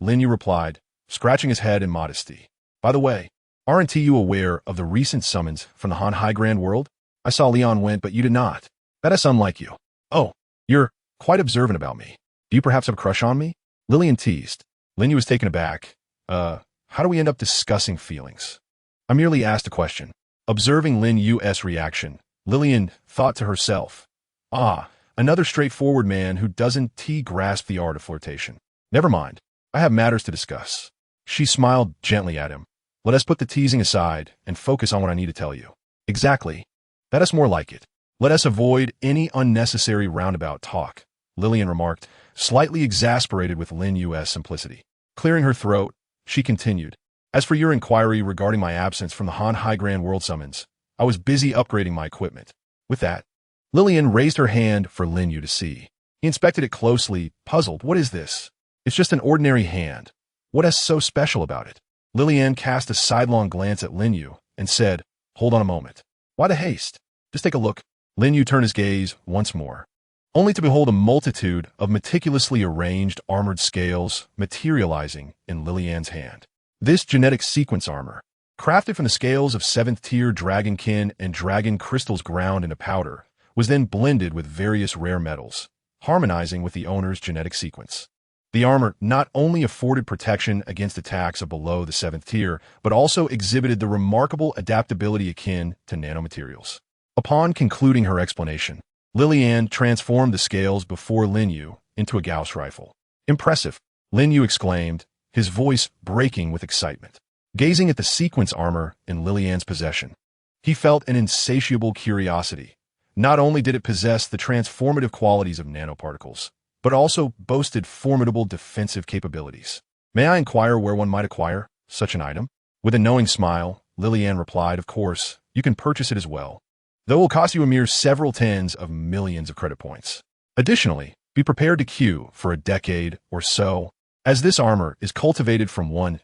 Lin Yu replied, scratching his head in modesty. By the way, aren't you aware of the recent summons from the Han High Grand World? I saw Leon went, but you did not. That is unlike you. Oh, you're quite observant about me. Do you perhaps have a crush on me? Lillian teased. Lin Yu was taken aback. How do we end up discussing feelings? I merely asked a question. Observing Lin Yu's reaction, Lillian thought to herself, ah, another straightforward man who doesn't grasp the art of flirtation. Never mind, I have matters to discuss. She smiled gently at him. Let us put the teasing aside and focus on what I need to tell you. Exactly. That is more like it. Let us avoid any unnecessary roundabout talk, Lillian remarked, slightly exasperated with Lin Yu's simplicity. Clearing her throat, she continued. As for your inquiry regarding my absence from the Han High Grand World summons, I was busy upgrading my equipment. With that, Lillian raised her hand for Lin Yu to see. He inspected it closely, puzzled. What is this? It's just an ordinary hand. What is so special about it? Lillian cast a sidelong glance at Lin Yu and said, Hold on a moment. Why the haste? Just take a look. Lin Yu turned his gaze once more, only to behold a multitude of meticulously arranged armored scales materializing in Lillian's hand. This genetic sequence armor, crafted from the scales of 7th-tier dragonkin and dragon crystals ground into powder, was then blended with various rare metals, harmonizing with the owner's genetic sequence. The armor not only afforded protection against attacks of below the 7th tier, but also exhibited the remarkable adaptability akin to nanomaterials. Upon concluding her explanation, Lillian transformed the scales before Lin Yu into a Gauss rifle. Impressive, Lin Yu exclaimed, his voice breaking with excitement. Gazing at the sequence armor in Lillian's possession, he felt an insatiable curiosity. Not only did it possess the transformative qualities of nanoparticles, but also boasted formidable defensive capabilities. May I inquire where one might acquire such an item? With a knowing smile, Lillian replied, Of course, you can purchase it as well, though it will cost you a mere several tens of millions of credit points. Additionally, be prepared to queue for a decade or so, as this armor is cultivated from one's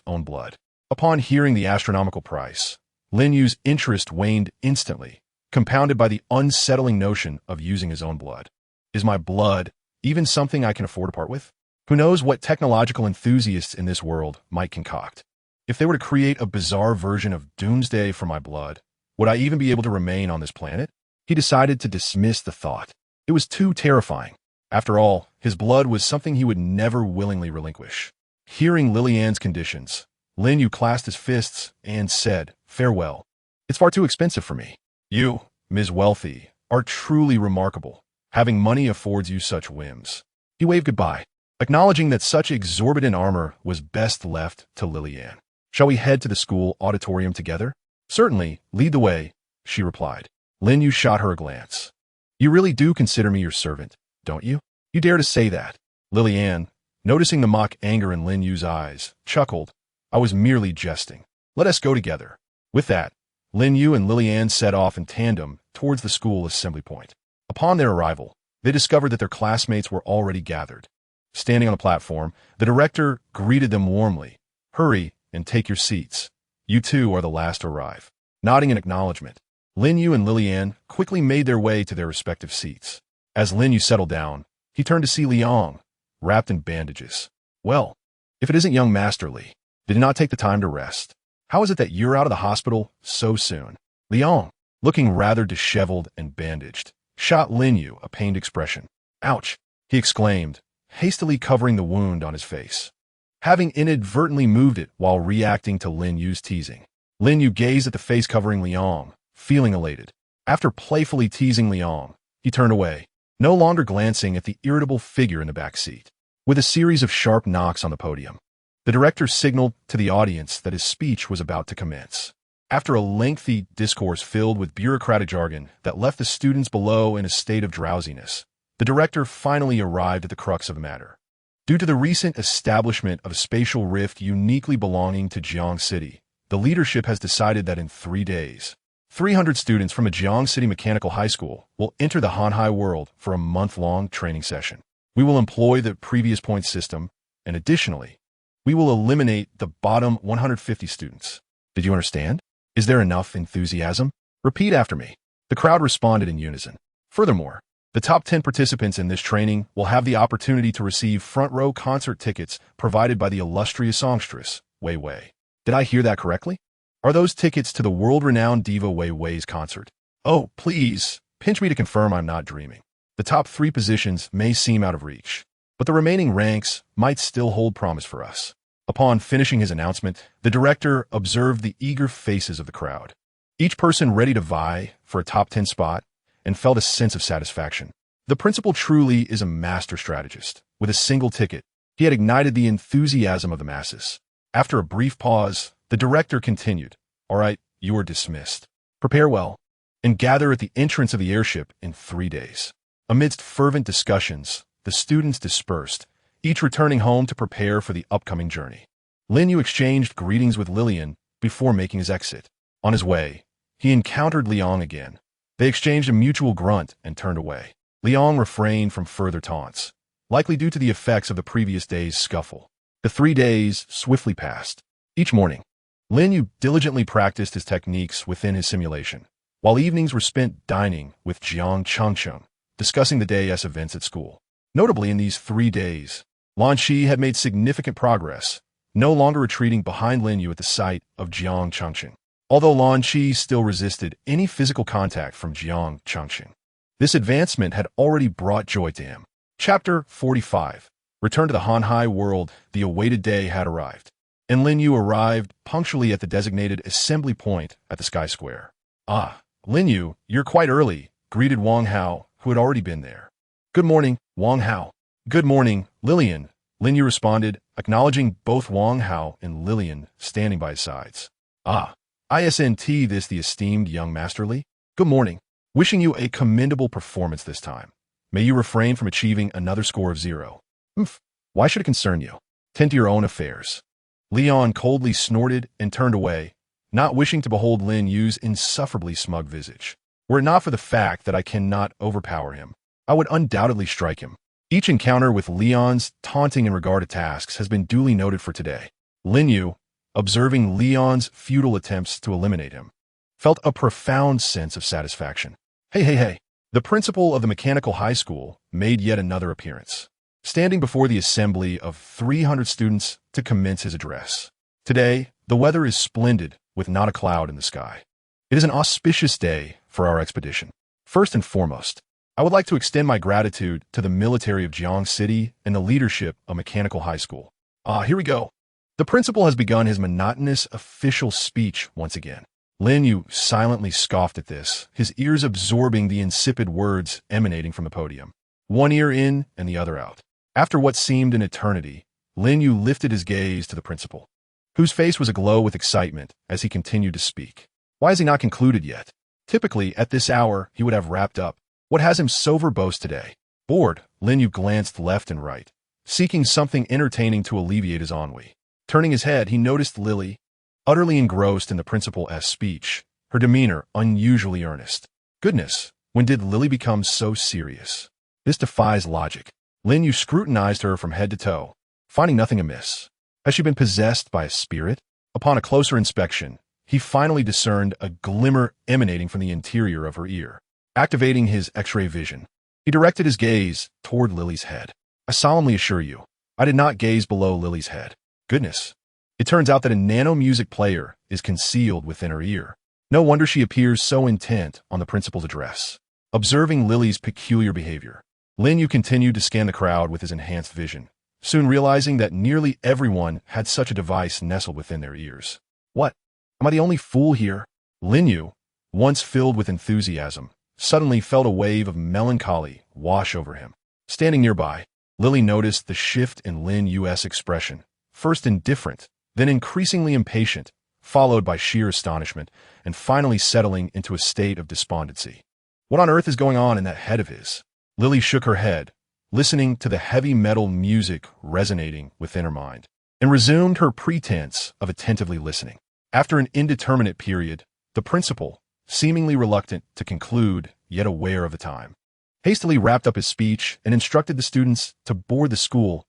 own blood. Upon hearing the astronomical price, Lin Yu's interest waned instantly, compounded by the unsettling notion of using his own blood. Is my blood even something I can afford to part with? Who knows what technological enthusiasts in this world might concoct? If they were to create a bizarre version of Doomsday for my blood, would I even be able to remain on this planet? He decided to dismiss the thought. It was too terrifying. After all, his blood was something he would never willingly relinquish. Hearing Lillian's conditions, Lin Yu clasped his fists and said, Farewell. It's far too expensive for me. You, Ms. Wealthy, are truly remarkable. Having money affords you such whims. He waved goodbye, acknowledging that such exorbitant armor was best left to Lillian. Shall we head to the school auditorium together? Certainly, lead the way, she replied. Lin Yu shot her a glance. You really do consider me your servant, don't you? You dare to say that? Lillian, noticing the mock anger in Lin Yu's eyes, chuckled. I was merely jesting. Let us go together. With that, Lin Yu and Lillian set off in tandem towards the school assembly point. Upon their arrival, they discovered that their classmates were already gathered. Standing on the platform, the director greeted them warmly. Hurry and take your seats. You two are the last to arrive. Nodding in acknowledgement, Lin Yu and Lillian quickly made their way to their respective seats. As Lin Yu settled down, he turned to see Liang, wrapped in bandages. Well, if it isn't young Master Li, did he not take the time to rest? How is it that you're out of the hospital so soon? Liang, looking rather disheveled and bandaged, shot Lin Yu a pained expression. Ouch, he exclaimed, hastily covering the wound on his face. Having inadvertently moved it while reacting to Lin Yu's teasing, Lin Yu gazed at the face covering Liang, feeling elated. After playfully teasing Liang, he turned away, no longer glancing at the irritable figure in the back seat. With a series of sharp knocks on the podium, the director signaled to the audience that his speech was about to commence. After a lengthy discourse filled with bureaucratic jargon that left the students below in a state of drowsiness, the director finally arrived at the crux of the matter. Due to the recent establishment of a spatial rift uniquely belonging to Jiang City, the leadership has decided that in 3 days, 300 students from a Jiang City Mechanical High School will enter the Hanhai world for a month-long training session. We will employ the previous point system, and additionally, we will eliminate the bottom 150 students. Did you understand? Is there enough enthusiasm? Repeat after me. The crowd responded in unison. Furthermore, the top 10 participants in this training will have the opportunity to receive front-row concert tickets provided by the illustrious songstress, Wei Wei. Did I hear that correctly? Are those tickets to the world-renowned diva Wei Wei's concert? Oh, please, pinch me to confirm I'm not dreaming. The top 3 positions may seem out of reach, but the remaining ranks might still hold promise for us. Upon finishing his announcement, the director observed the eager faces of the crowd, each person ready to vie for a top 10 spot, and felt a sense of satisfaction. The principal truly is a master strategist. With a single ticket, he had ignited the enthusiasm of the masses. After a brief pause, the director continued, "All right, you are dismissed. Prepare well, and gather at the entrance of the airship in 3 days." Amidst fervent discussions, the students dispersed, each returning home to prepare for the upcoming journey. Lin Yu exchanged greetings with Lillian before making his exit. On his way, he encountered Liang again. They exchanged a mutual grunt and turned away. Liang refrained from further taunts, likely due to the effects of the previous day's scuffle. The 3 days swiftly passed. Each morning, Lin Yu diligently practiced his techniques within his simulation, while evenings were spent dining with Jiang Changcheng, discussing the day's events at school. Notably, in these 3 days, Lan Shi had made significant progress, no longer retreating behind Lin Yu at the sight of Jiang Changcheng. Although Lan Shi still resisted any physical contact from Jiang Changcheng, this advancement had already brought joy to him. Chapter 45. Return to the Hanhai world. The awaited day had arrived, and Lin Yu arrived punctually at the designated assembly point at the Sky Square. "Ah, Lin Yu, you're quite early," greeted Wang Hao, who had already been there. "Good morning, Wang Hao." "Good morning, Lillian," Lin Yu responded, acknowledging both Wang Hao and Lillian standing by his sides. "Ah, isn't this the esteemed young Master Li? Good morning. Wishing you a commendable performance this time. May you refrain from achieving another score of 0. Why should it concern you? Tend to your own affairs." Leon coldly snorted and turned away, not wishing to behold Lin Yu's insufferably smug visage. Were it not for the fact that I cannot overpower him, I would undoubtedly strike him. Each encounter with Leon's taunting in regard to tasks has been duly noted for today. Lin Yu, observing Leon's futile attempts to eliminate him, felt a profound sense of satisfaction. Hey. The principal of the Mechanical High School made yet another appearance, standing before the assembly of 300 students to commence his address. Today, the weather is splendid with not a cloud in the sky. It is an auspicious day for our expedition. First and foremost, I would like to extend my gratitude to the military of Jiang City and the leadership of Mechanical High School. Here we go. The principal has begun his monotonous official speech once again. Lin Yu silently scoffed at this, his ears absorbing the insipid words emanating from the podium. One ear in and the other out. After what seemed an eternity, Lin Yu lifted his gaze to the principal, whose face was aglow with excitement as he continued to speak. Why has he not concluded yet? Typically, at this hour, he would have wrapped up. What has him so verbose today? Bored, Lin Yu glanced left and right, seeking something entertaining to alleviate his ennui. Turning his head, he noticed Lily, utterly engrossed in the principal's speech, her demeanor unusually earnest. Goodness, when did Lily become so serious? This defies logic. Lin Yu scrutinized her from head to toe, finding nothing amiss. Has she been possessed by a spirit? Upon a closer inspection, he finally discerned a glimmer emanating from the interior of her ear. Activating his X-ray vision, he directed his gaze toward Lily's head. I solemnly assure you, I did not gaze below Lily's head. Goodness. It turns out that a nano-music player is concealed within her ear. No wonder she appears so intent on the principal's address. Observing Lily's peculiar behavior, Lin Yu continued to scan the crowd with his enhanced vision, soon realizing that nearly everyone had such a device nestled within their ears. What? Am I the only fool here? Lin Yu, once filled with enthusiasm, suddenly felt a wave of melancholy wash over him. Standing nearby, Lily noticed the shift in Lin Yu's expression, first indifferent, then increasingly impatient, followed by sheer astonishment, and finally settling into a state of despondency. What on earth is going on in that head of his? Lily shook her head, listening to the heavy metal music resonating within her mind, and resumed her pretense of attentively listening. After an indeterminate period, the principal, seemingly reluctant to conclude, yet aware of the time, hastily wrapped up his speech and instructed the students to board the school's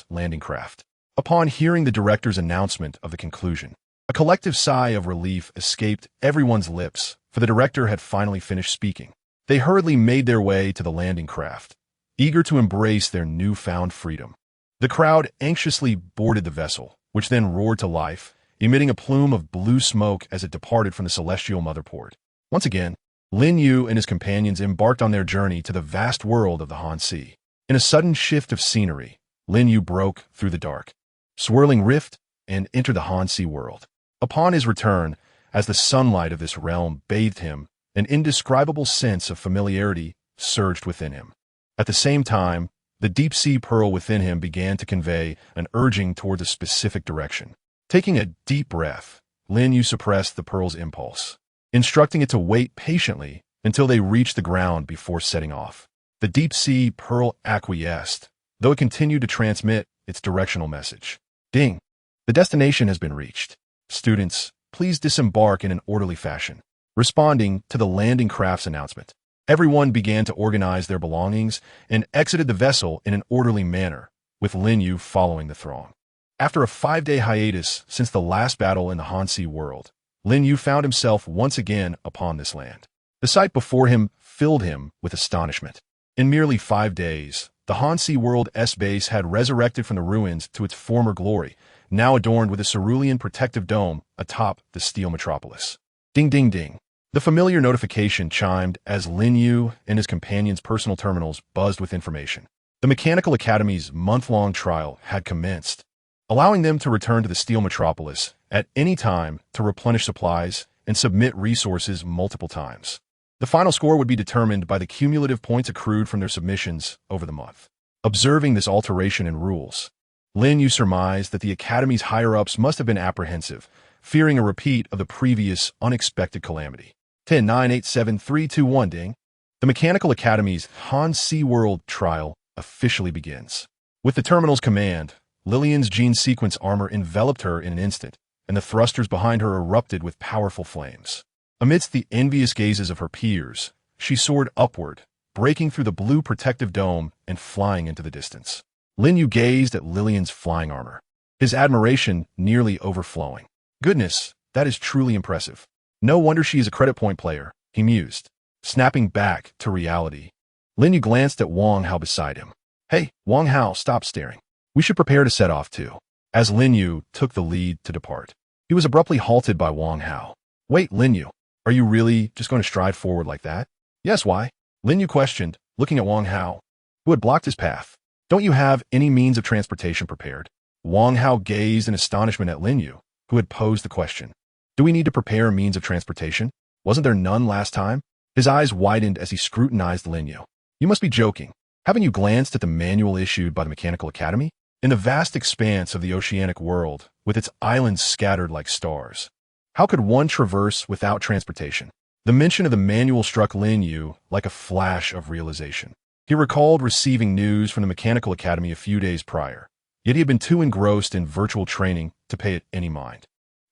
landing craft. Upon hearing the director's announcement of the conclusion, a collective sigh of relief escaped everyone's lips, for the director had finally finished speaking. They hurriedly made their way to the landing craft, eager to embrace their newfound freedom. The crowd anxiously boarded the vessel, which then roared to life, emitting a plume of blue smoke as it departed from the celestial motherport. Once again, Lin Yu and his companions embarked on their journey to the vast world of the Han Sea. In a sudden shift of scenery, Lin Yu broke through the dark, swirling rift and entered the Han Sea world. Upon his return, as the sunlight of this realm bathed him, an indescribable sense of familiarity surged within him. At the same time, the deep-sea pearl within him began to convey an urging towards a specific direction. Taking a deep breath, Lin Yu suppressed the pearl's impulse, instructing it to wait patiently until they reached the ground before setting off. The deep-sea pearl acquiesced, though it continued to transmit its directional message. Ding! The destination has been reached. Students, please disembark in an orderly fashion. Responding to the landing craft's announcement, everyone began to organize their belongings and exited the vessel in an orderly manner, with Lin Yu following the throng. After a 5-day hiatus since the last battle in the Han Sea world, Lin Yu found himself once again upon this land. The sight before him filled him with astonishment. In merely 5 days, the Han Sea world's base had resurrected from the ruins to its former glory, now adorned with a cerulean protective dome atop the steel metropolis. Ding ding ding. The familiar notification chimed as Lin Yu and his companions' personal terminals buzzed with information. The Mechanical Academy's month-long trial had commenced, allowing them to return to the steel metropolis at any time to replenish supplies and submit resources multiple times. The final score would be determined by the cumulative points accrued from their submissions over the month. Observing this alteration in rules, Lin Yu surmised that the Academy's higher-ups must have been apprehensive, fearing a repeat of the previous unexpected calamity. 10, 9, 8, 7, 3, 2, 1, ding. The Mechanical Academy's Han Sea World trial officially begins. With the terminal's command, Lillian's gene sequence armor enveloped her in an instant, and the thrusters behind her erupted with powerful flames. Amidst the envious gazes of her peers, she soared upward, breaking through the blue protective dome and flying into the distance. Lin Yu gazed at Lillian's flying armor, his admiration nearly overflowing. Goodness, that is truly impressive. No wonder she is a credit point player, he mused. Snapping back to reality, Lin Yu glanced at Wang Hao beside him. Hey, Wang Hao, stop staring. We should prepare to set off too. As Lin Yu took the lead to depart, he was abruptly halted by Wang Hao. Wait, Lin Yu, are you really just going to stride forward like that? Yes, why? Lin Yu questioned, looking at Wang Hao, who had blocked his path. Don't you have any means of transportation prepared? Wang Hao gazed in astonishment at Lin Yu, who had posed the question. Do we need to prepare a means of transportation? Wasn't there none last time? His eyes widened as he scrutinized Lin Yu. You must be joking. Haven't you glanced at the manual issued by the Mechanical Academy? In the vast expanse of the oceanic world, with its islands scattered like stars, how could one traverse without transportation? The mention of the manual struck Lin Yu like a flash of realization. He recalled receiving news from the Mechanical Academy a few days prior, yet he had been too engrossed in virtual training to pay it any mind.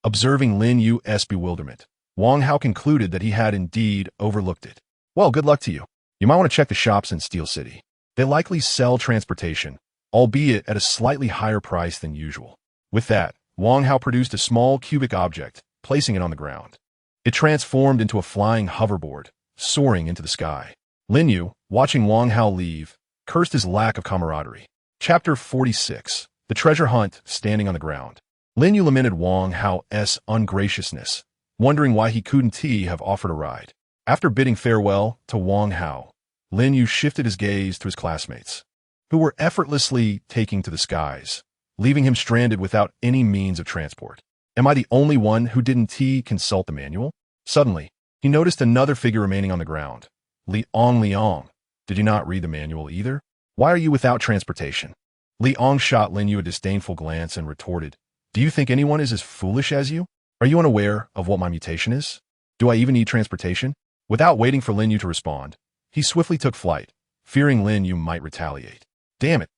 Observing Lin Yu's bewilderment, Wang Hao concluded that he had indeed overlooked it. Well, good luck to you. You might want to check the shops in Steel City. They likely sell transportation, albeit at a slightly higher price than usual. With that, Wang Hao produced a small cubic object, placing it on the ground. It transformed into a flying hoverboard, soaring into the sky. Lin Yu, watching Wang Hao leave, cursed his lack of camaraderie. Chapter 46. The Treasure Hunt Standing on the Ground. Lin Yu lamented Wang Hao's ungraciousness, wondering why he couldn't have offered a ride. After bidding farewell to Wang Hao, Lin Yu shifted his gaze to his classmates, who were effortlessly taking to the skies, leaving him stranded without any means of transport. Am I the only one who didn't consult the manual? Suddenly, he noticed another figure remaining on the ground. Liang, did you not read the manual either? Why are you without transportation? Liang shot Lin Yu a disdainful glance and retorted, Do you think anyone is as foolish as you? Are you unaware of what my mutation is? Do I even need transportation? Without waiting for Lin Yu to respond, he swiftly took flight, fearing Lin Yu might retaliate. Damn it.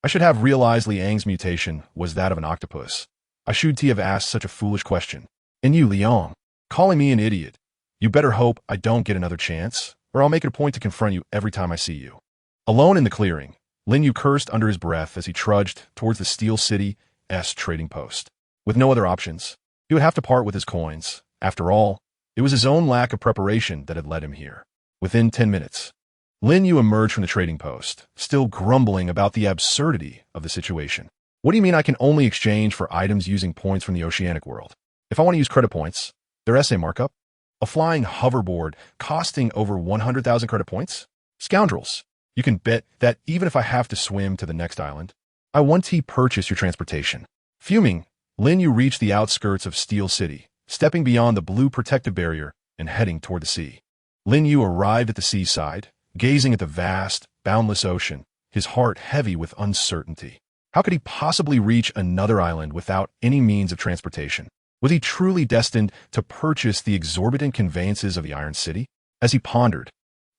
I should have realized Liang's mutation was that of an octopus. I should have asked such a foolish question. And you, Liang, calling me an idiot. You better hope I don't get another chance, or I'll make it a point to confront you every time I see you. Alone in the clearing, Lin Yu cursed under his breath as he trudged towards the Steel City's trading post. With no other options, he would have to part with his coins. After all, it was his own lack of preparation that had led him here. Within 10 minutes, Lin Yu emerged from the trading post, still grumbling about the absurdity of the situation. What do you mean I can only exchange for items using points from the oceanic world? If I want to use credit points, their essay markup? A flying hoverboard costing over 100,000 credit points? Scoundrels, you can bet that even if I have to swim to the next island, I want to purchase your transportation. Fuming, Lin Yu reached the outskirts of Steel City, stepping beyond the blue protective barrier and heading toward the sea. Lin Yu arrived at the seaside, gazing at the vast, boundless ocean, his heart heavy with uncertainty. How could he possibly reach another island without any means of transportation? Was he truly destined to purchase the exorbitant conveyances of the Iron City? As he pondered,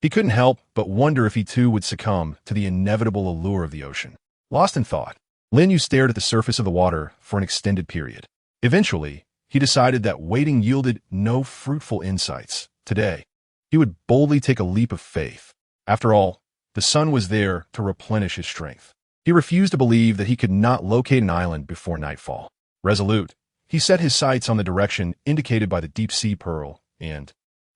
he couldn't help but wonder if he too would succumb to the inevitable allure of the ocean. Lost in thought, Lin Yu stared at the surface of the water for an extended period. Eventually, he decided that waiting yielded no fruitful insights. Today, he would boldly take a leap of faith. After all, the sun was there to replenish his strength. He refused to believe that he could not locate an island before nightfall. Resolute, he set his sights on the direction indicated by the deep-sea pearl and,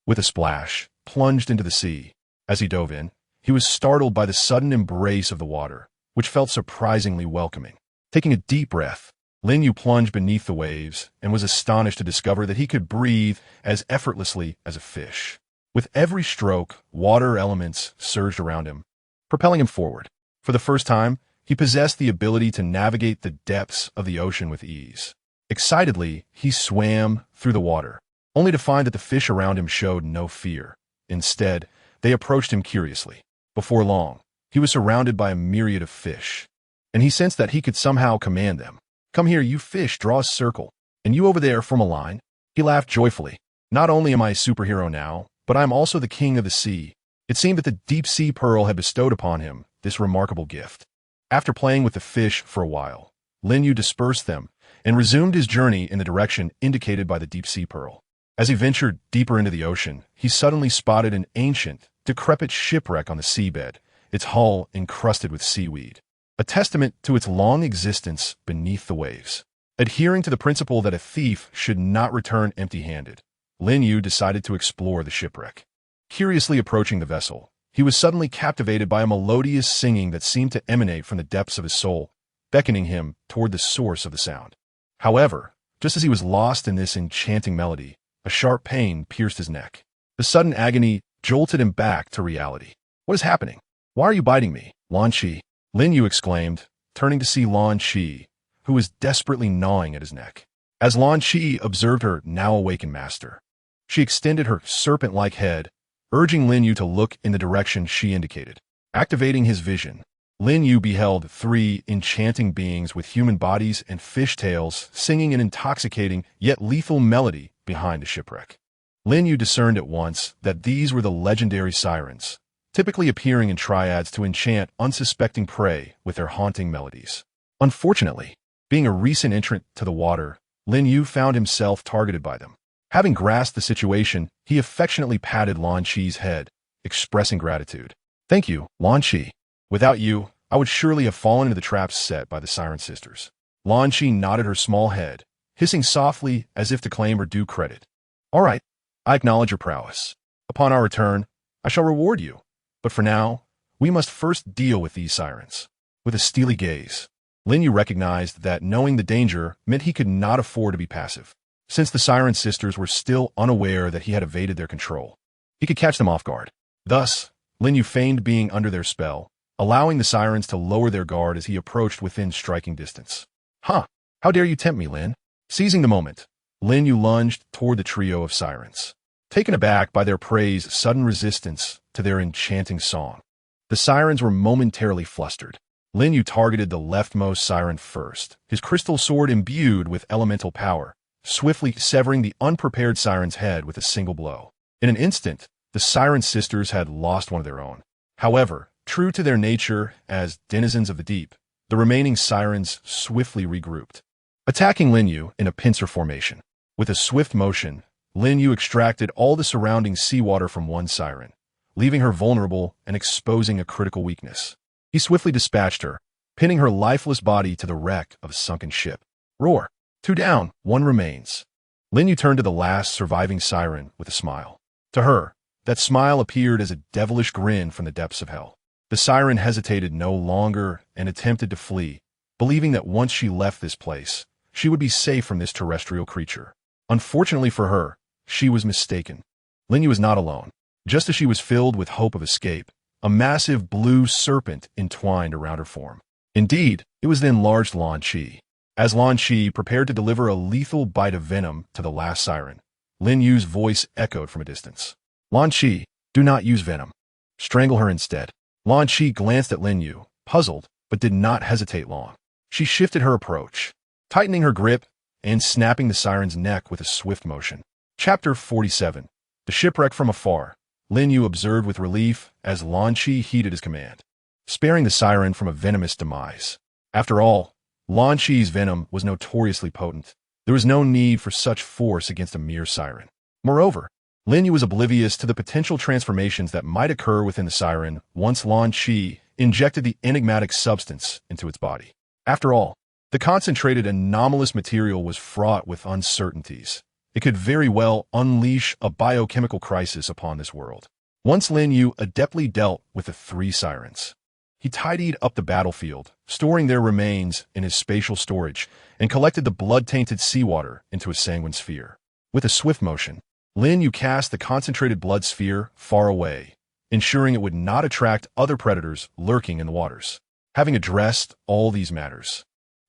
with a splash, plunged into the sea. As he dove in, he was startled by the sudden embrace of the water, which felt surprisingly welcoming. Taking a deep breath, Lin Yu plunged beneath the waves and was astonished to discover that he could breathe as effortlessly as a fish. With every stroke, water elements surged around him, propelling him forward. For the first time, he possessed the ability to navigate the depths of the ocean with ease. Excitedly, he swam through the water, only to find that the fish around him showed no fear. Instead, they approached him curiously. Before long, he was surrounded by a myriad of fish, and he sensed that he could somehow command them. Come here, you fish, draw a circle, and you over there form a line. He laughed joyfully. Not only am I a superhero now, but I am also the king of the sea. It seemed that the deep-sea pearl had bestowed upon him this remarkable gift. After playing with the fish for a while, Lin Yu dispersed them and resumed his journey in the direction indicated by the deep-sea pearl. As he ventured deeper into the ocean, he suddenly spotted an ancient, decrepit shipwreck on the seabed, its hull encrusted with seaweed, a testament to its long existence beneath the waves. Adhering to the principle that a thief should not return empty-handed, Lin Yu decided to explore the shipwreck. Curiously approaching the vessel, he was suddenly captivated by a melodious singing that seemed to emanate from the depths of his soul, beckoning him toward the source of the sound. However, just as he was lost in this enchanting melody, a sharp pain pierced his neck. The sudden agony jolted him back to reality. What is happening? Why are you biting me, Lan Qi? Lin Yu exclaimed, turning to see Lan Qi, who was desperately gnawing at his neck. As Lan Qi observed her now awakened master, she extended her serpent-like head, urging Lin Yu to look in the direction she indicated. Activating his vision, Lin Yu beheld three enchanting beings with human bodies and fish tails singing an intoxicating yet lethal melody behind the shipwreck. Lin Yu discerned at once that these were the legendary sirens, typically appearing in triads to enchant unsuspecting prey with their haunting melodies. Unfortunately, being a recent entrant to the water, Lin Yu found himself targeted by them. Having grasped the situation, he affectionately patted Lan Qi's head, expressing gratitude. Thank you, Lan Qi. Without you, I would surely have fallen into the traps set by the Siren Sisters. Lan Qi nodded her small head, hissing softly as if to claim her due credit. All right, I acknowledge your prowess. Upon our return, I shall reward you. But for now, we must first deal with these sirens. With a steely gaze, Lin Yu recognized that knowing the danger meant he could not afford to be passive. Since the Siren Sisters were still unaware that he had evaded their control, he could catch them off guard. Thus, Lin Yu feigned being under their spell, allowing the sirens to lower their guard as he approached within striking distance. Huh, how dare you tempt me, Lin? Seizing the moment, Lin Yu lunged toward the trio of sirens. Taken aback by their prey's sudden resistance to their enchanting song, the sirens were momentarily flustered. Lin Yu targeted the leftmost siren first, his crystal sword imbued with elemental power, swiftly severing the unprepared siren's head with a single blow. In an instant, the siren sisters had lost one of their own. However, true to their nature as denizens of the deep, the remaining sirens swiftly regrouped, attacking Lin Yu in a pincer formation. With a swift motion, Lin Yu extracted all the surrounding seawater from one siren, leaving her vulnerable and exposing a critical weakness. He swiftly dispatched her, pinning her lifeless body to the wreck of a sunken ship. Roar! 2 down, 1 remains. Lin Yu turned to the last surviving siren with a smile. To her, that smile appeared as a devilish grin from the depths of hell. The siren hesitated no longer and attempted to flee, believing that once she left this place, she would be safe from this terrestrial creature. Unfortunately for her, she was mistaken. Lin Yu was not alone. Just as she was filled with hope of escape, a massive blue serpent entwined around her form. Indeed, it was the enlarged Lan Qi. As Lan Qi prepared to deliver a lethal bite of venom to the last siren, Lin Yu's voice echoed from a distance. Lan Qi, do not use venom. Strangle her instead. Lan Qi glanced at Lin Yu, puzzled, but did not hesitate long. She shifted her approach, tightening her grip and snapping the siren's neck with a swift motion. Chapter 47. The shipwreck from afar. Lin Yu observed with relief as Lan Qi heeded his command, sparing the siren from a venomous demise. After all, Lan Qi's venom was notoriously potent. There was no need for such force against a mere siren. Moreover, Lin Yu was oblivious to the potential transformations that might occur within the siren once Lan Qi injected the enigmatic substance into its body. After all, the concentrated anomalous material was fraught with uncertainties. It could very well unleash a biochemical crisis upon this world. Once Lin Yu adeptly dealt with the 3 sirens, he tidied up the battlefield, storing their remains in his spatial storage, and collected the blood-tainted seawater into a sanguine sphere. With a swift motion, Lin Yu cast the concentrated blood sphere far away, ensuring it would not attract other predators lurking in the waters. Having addressed all these matters,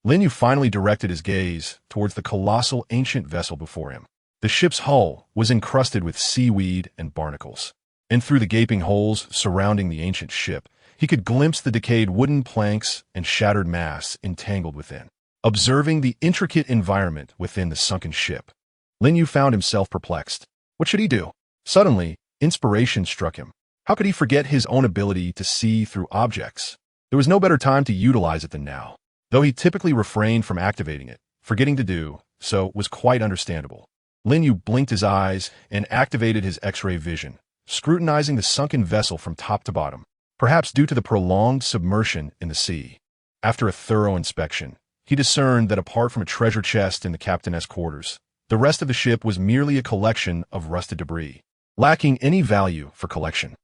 Lin Yu finally directed his gaze towards the colossal ancient vessel before him. The ship's hull was encrusted with seaweed and barnacles, and through the gaping holes surrounding the ancient ship, he could glimpse the decayed wooden planks and shattered masts entangled within. Observing the intricate environment within the sunken ship, Lin Yu found himself perplexed. What should he do? Suddenly, inspiration struck him. How could he forget his own ability to see through objects? There was no better time to utilize it than now. Though he typically refrained from activating it, forgetting to do so was quite understandable. Lin Yu blinked his eyes and activated his X-ray vision, scrutinizing the sunken vessel from top to bottom, perhaps due to the prolonged submersion in the sea. After a thorough inspection, he discerned that apart from a treasure chest in the captain's quarters, the rest of the ship was merely a collection of rusted debris, lacking any value for collection.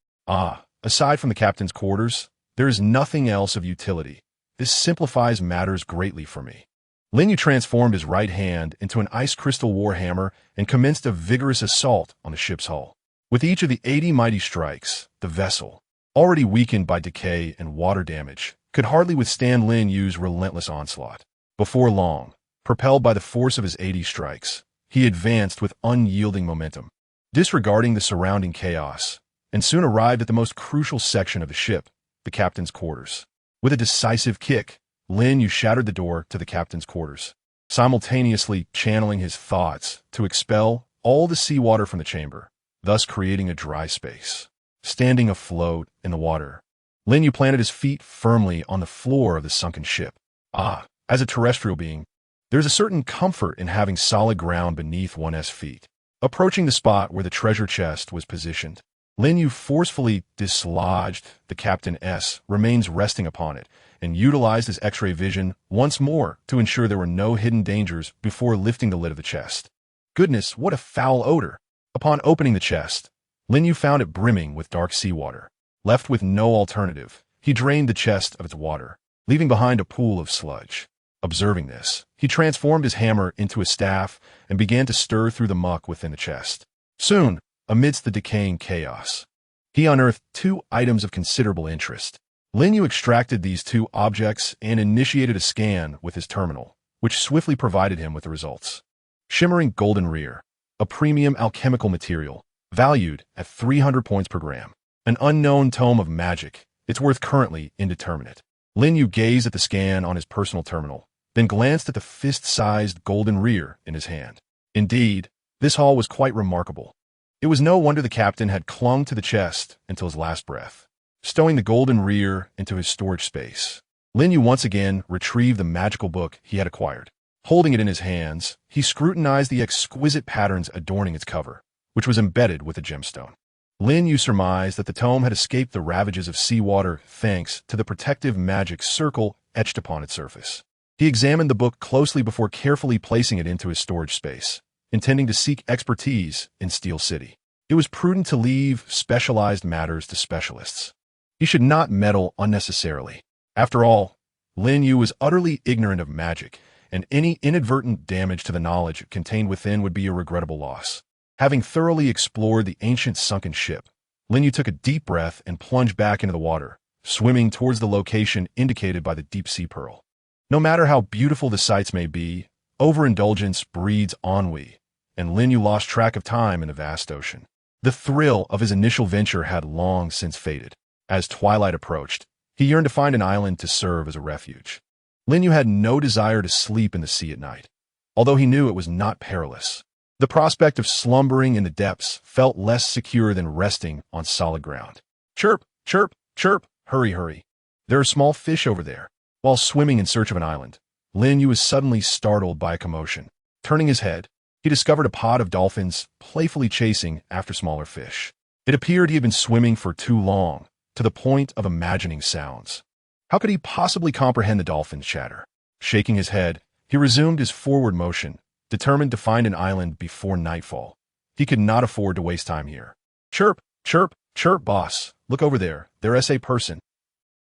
Aside from the captain's quarters, there is nothing else of utility. This simplifies matters greatly for me. Lin Yu transformed his right hand into an ice crystal warhammer and commenced a vigorous assault on the ship's hull. With each of the 80 mighty strikes, the vessel, already weakened by decay and water damage, could hardly withstand Lin Yu's relentless onslaught. Before long, propelled by the force of his 80 strikes, he advanced with unyielding momentum, disregarding the surrounding chaos, and soon arrived at the most crucial section of the ship, the captain's quarters. With a decisive kick, Lin Yu shattered the door to the captain's quarters, simultaneously channeling his thoughts to expel all the seawater from the chamber, thus creating a dry space. Standing afloat in the water, Lin Yu planted his feet firmly on the floor of the sunken ship. As a terrestrial being, there's a certain comfort in having solid ground beneath one's feet. Approaching the spot where the treasure chest was positioned, Lin Yu forcefully dislodged the captain's remains resting upon it and utilized his X-ray vision once more to ensure there were no hidden dangers before lifting the lid of the chest. Goodness, what a foul odor! Upon opening the chest, Lin Yu found it brimming with dark seawater. Left with no alternative, he drained the chest of its water, leaving behind a pool of sludge. Observing this, he transformed his hammer into a staff and began to stir through the muck within the chest. Soon, amidst the decaying chaos, he unearthed 2 items of considerable interest. Lin Yu extracted these 2 objects and initiated a scan with his terminal, which swiftly provided him with the results. Shimmering golden rear, a premium alchemical material, valued at 300 points per gram. An unknown tome of magic, its worth currently indeterminate. Lin Yu gazed at the scan on his personal terminal, then glanced at the fist-sized golden rear in his hand. Indeed, this haul was quite remarkable. It was no wonder the captain had clung to the chest until his last breath, stowing the golden rear into his storage space. Lin Yu once again retrieved the magical book he had acquired. Holding it in his hands, he scrutinized the exquisite patterns adorning its cover, which was embedded with a gemstone. Lin Yu surmised that the tome had escaped the ravages of seawater thanks to the protective magic circle etched upon its surface. He examined the book closely before carefully placing it into his storage space, intending to seek expertise in Steel City. It was prudent to leave specialized matters to specialists. He should not meddle unnecessarily. After all, Lin Yu was utterly ignorant of magic, and any inadvertent damage to the knowledge contained within would be a regrettable loss. Having thoroughly explored the ancient sunken ship, Lin Yu took a deep breath and plunged back into the water, swimming towards the location indicated by the deep-sea pearl. No matter how beautiful the sights may be, overindulgence breeds ennui, and Lin Yu lost track of time in the vast ocean. The thrill of his initial venture had long since faded. As twilight approached, he yearned to find an island to serve as a refuge. Lin Yu had no desire to sleep in the sea at night, although he knew it was not perilous. The prospect of slumbering in the depths felt less secure than resting on solid ground. Chirp, chirp, chirp, hurry, hurry. There are small fish over there. While swimming in search of an island, Lin Yu was suddenly startled by a commotion. Turning his head, he discovered a pod of dolphins playfully chasing after smaller fish. It appeared he had been swimming for too long, to the point of imagining sounds. How could he possibly comprehend the dolphins' chatter? Shaking his head, he resumed his forward motion, determined to find an island before nightfall. He could not afford to waste time here. Chirp, chirp, chirp, boss. Look over there. There's a person.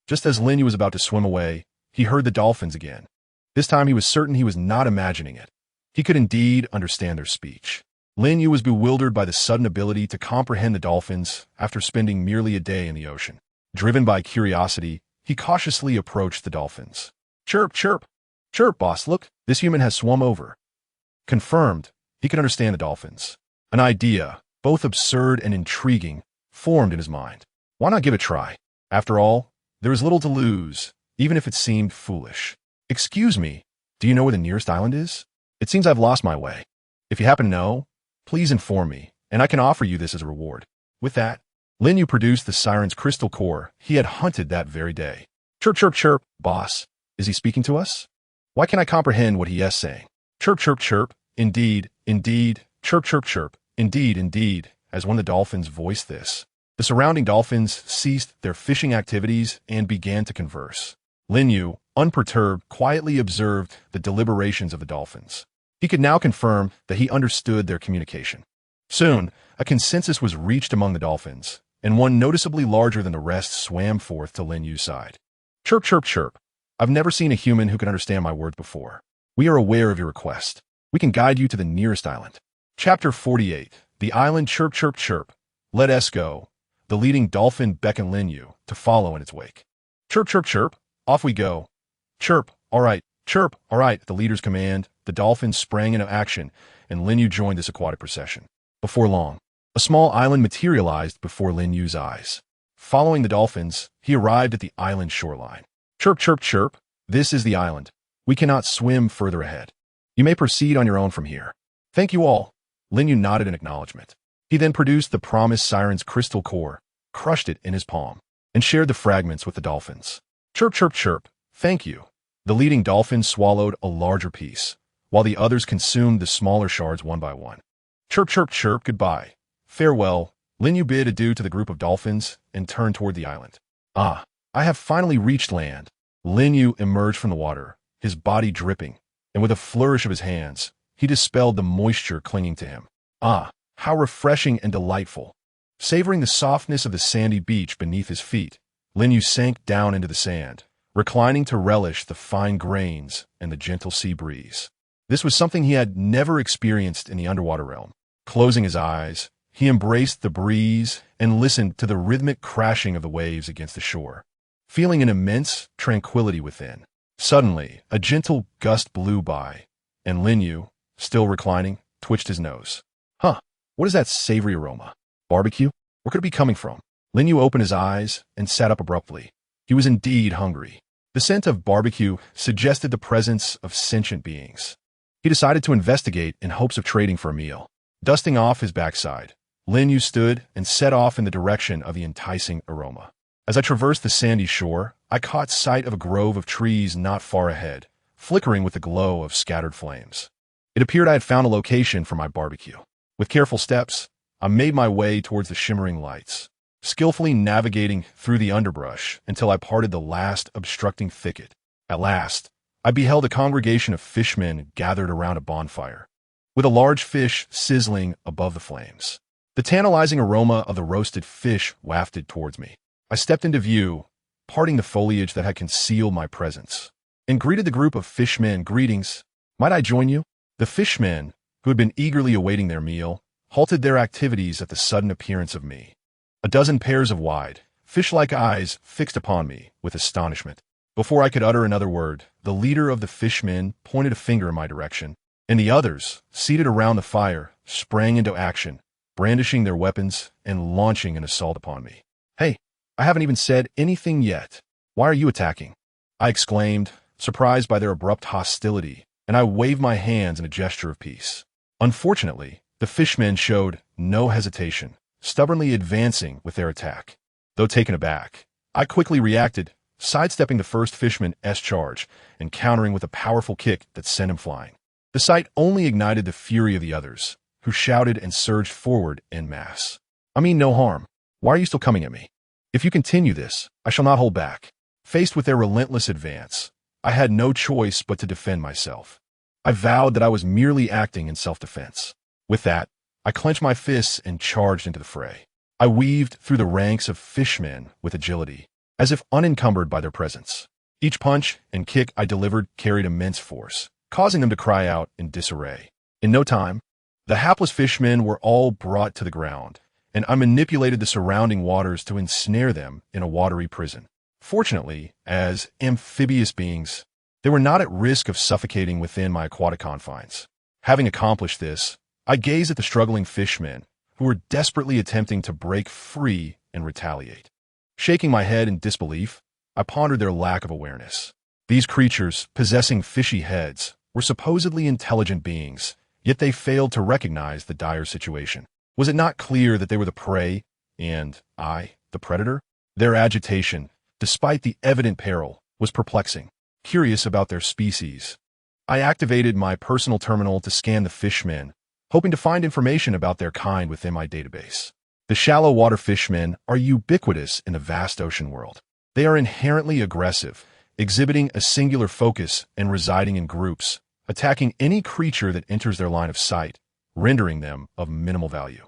Just as Lin Yu was about to swim away, he heard the dolphins again. This time he was certain he was not imagining it. He could indeed understand their speech. Lin Yu was bewildered by the sudden ability to comprehend the dolphins after spending merely a day in the ocean. Driven by curiosity, he cautiously approached the dolphins. Chirp, chirp, chirp, boss. Look, this human has swum over. Confirmed, he could understand the dolphins. An idea, both absurd and intriguing, formed in his mind. Why not give it a try? After all, there is little to lose, even if it seemed foolish. Excuse me, do you know where the nearest island is? It seems I've lost my way. If you happen to know, please inform me, and I can offer you this as a reward. With that, Lin Yu produced the siren's crystal core he had hunted that very day. Chirp, chirp, chirp, boss. Is he speaking to us? Why can't I comprehend what he is saying? Chirp, chirp, chirp. Indeed, indeed. Chirp, chirp, chirp. Indeed, indeed. As when the dolphins voiced this, the surrounding dolphins ceased their fishing activities and began to converse. Lin Yu, unperturbed, quietly observed the deliberations of the dolphins. He could now confirm that he understood their communication. Soon, a consensus was reached among the dolphins, and one noticeably larger than the rest swam forth to Lin Yu's side. Chirp, chirp, chirp. I've never seen a human who can understand my words before. We are aware of your request. We can guide you to the nearest island. Chapter 48. The Island. Chirp, chirp, chirp. Let us go. The leading dolphin beckoned Lin Yu to follow in its wake. Chirp, chirp, chirp. Off we go. Chirp. All right. Chirp. All right. At the leader's command, the dolphins sprang into action, and Lin Yu joined this aquatic procession. Before long, a small island materialized before Lin Yu's eyes. Following the dolphins, he arrived at the island shoreline. Chirp, chirp, chirp. This is the island. We cannot swim further ahead. You may proceed on your own from here. Thank you all. Lin Yu nodded in acknowledgement. He then produced the promised siren's crystal core, crushed it in his palm, and shared the fragments with the dolphins. Chirp, chirp, chirp. Thank you. The leading dolphin swallowed a larger piece, while the others consumed the smaller shards one by one. Chirp, chirp, chirp. Goodbye. Farewell. Lin Yu bid adieu to the group of dolphins and turned toward the island. Ah, I have finally reached land. Lin Yu emerged from the water, his body dripping, and with a flourish of his hands, he dispelled the moisture clinging to him. Ah, how refreshing and delightful. Savoring the softness of the sandy beach beneath his feet, Lin Yu sank down into the sand, reclining to relish the fine grains and the gentle sea breeze. This was something he had never experienced in the underwater realm. Closing his eyes, he embraced the breeze and listened to the rhythmic crashing of the waves against the shore, feeling an immense tranquility within. Suddenly, a gentle gust blew by, and Lin Yu, still reclining, twitched his nose. Huh, what is that savory aroma? Barbecue? Where could it be coming from? Lin Yu opened his eyes and sat up abruptly. He was indeed hungry. The scent of barbecue suggested the presence of sentient beings. He decided to investigate in hopes of trading for a meal. Dusting off his backside, Lin Yu stood and set off in the direction of the enticing aroma. As I traversed the sandy shore, I caught sight of a grove of trees not far ahead, flickering with the glow of scattered flames. It appeared I had found a location for my barbecue. With careful steps, I made my way towards the shimmering lights, skillfully navigating through the underbrush until I parted the last obstructing thicket. At last, I beheld a congregation of fishmen gathered around a bonfire, with a large fish sizzling above the flames. The tantalizing aroma of the roasted fish wafted towards me. I stepped into view, parting the foliage that had concealed my presence, and greeted the group of fishmen. Greetings. Might I join you? The fishmen, who had been eagerly awaiting their meal, halted their activities at the sudden appearance of me. A dozen pairs of wide, fish-like eyes fixed upon me with astonishment. Before I could utter another word, the leader of the fishmen pointed a finger in my direction, and the others, seated around the fire, sprang into action, brandishing their weapons and launching an assault upon me. Hey, I haven't even said anything yet. Why are you attacking? I exclaimed, surprised by their abrupt hostility, and I waved my hands in a gesture of peace. Unfortunately, the fishmen showed no hesitation, stubbornly advancing with their attack. Though taken aback, I quickly reacted, sidestepping the first fishman's charge and countering with a powerful kick that sent him flying. The sight only ignited the fury of the others, who shouted and surged forward en masse. I mean no harm. Why are you still coming at me? If you continue this, I shall not hold back. Faced with their relentless advance, I had no choice but to defend myself. I vowed that I was merely acting in self-defense. With that, I clenched my fists and charged into the fray. I weaved through the ranks of fishmen with agility, as if unencumbered by their presence. Each punch and kick I delivered carried immense force, causing them to cry out in disarray. In no time, the hapless fishmen were all brought to the ground, and I manipulated the surrounding waters to ensnare them in a watery prison. Fortunately, as amphibious beings, they were not at risk of suffocating within my aquatic confines. Having accomplished this, I gazed at the struggling fishmen, who were desperately attempting to break free and retaliate. Shaking my head in disbelief, I pondered their lack of awareness. These creatures, possessing fishy heads, were supposedly intelligent beings, yet they failed to recognize the dire situation. Was it not clear that they were the prey, and I, the predator? Their agitation, despite the evident peril, was perplexing. Curious about their species, I activated my personal terminal to scan the fishmen, hoping to find information about their kind within my database. The shallow water fishmen are ubiquitous in the vast ocean world. They are inherently aggressive, exhibiting a singular focus and residing in groups, attacking any creature that enters their line of sight, rendering them of minimal value.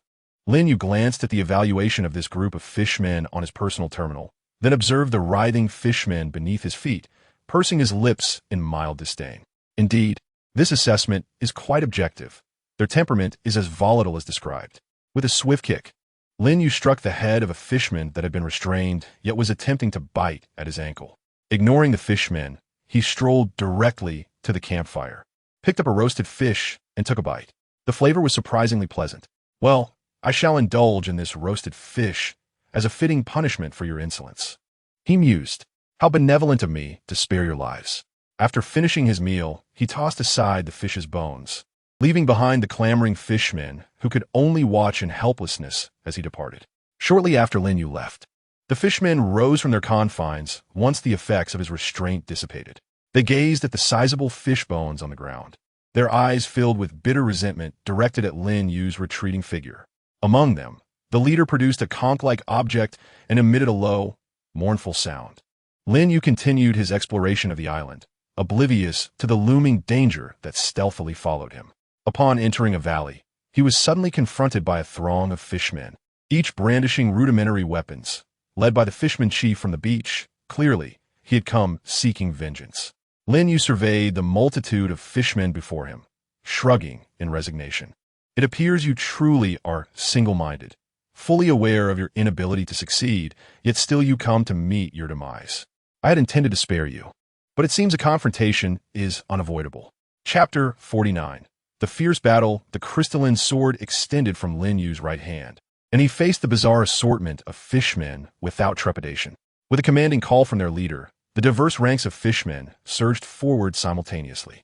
Lin Yu glanced at the evaluation of this group of fishmen on his personal terminal, then observed the writhing fishmen beneath his feet, pursing his lips in mild disdain. Indeed, this assessment is quite objective. Their temperament is as volatile as described. With a swift kick, Lin Yu struck the head of a fishman that had been restrained, yet was attempting to bite at his ankle. Ignoring the fishmen, he strolled directly to the campfire, picked up a roasted fish, and took a bite. The flavor was surprisingly pleasant. Well, I shall indulge in this roasted fish as a fitting punishment for your insolence. He mused. How benevolent of me to spare your lives. After finishing his meal, he tossed aside the fish's bones, leaving behind the clamoring fishmen who could only watch in helplessness as he departed. Shortly after Lin Yu left, the fishmen rose from their confines once the effects of his restraint dissipated. They gazed at the sizable fish bones on the ground, their eyes filled with bitter resentment directed at Lin Yu's retreating figure. Among them, the leader produced a conch-like object and emitted a low, mournful sound. Lin Yu continued his exploration of the island, oblivious to the looming danger that stealthily followed him. Upon entering a valley, he was suddenly confronted by a throng of fishmen, each brandishing rudimentary weapons. Led by the fishman chief from the beach, clearly, he had come seeking vengeance. Lin Yu surveyed the multitude of fishmen before him, shrugging in resignation. It appears you truly are single-minded, fully aware of your inability to succeed, yet still you come to meet your demise. I had intended to spare you, but it seems a confrontation is unavoidable. Chapter 49. The fierce battle, the crystalline sword extended from Lin Yu's right hand, and he faced the bizarre assortment of fishmen without trepidation. With a commanding call from their leader, the diverse ranks of fishmen surged forward simultaneously.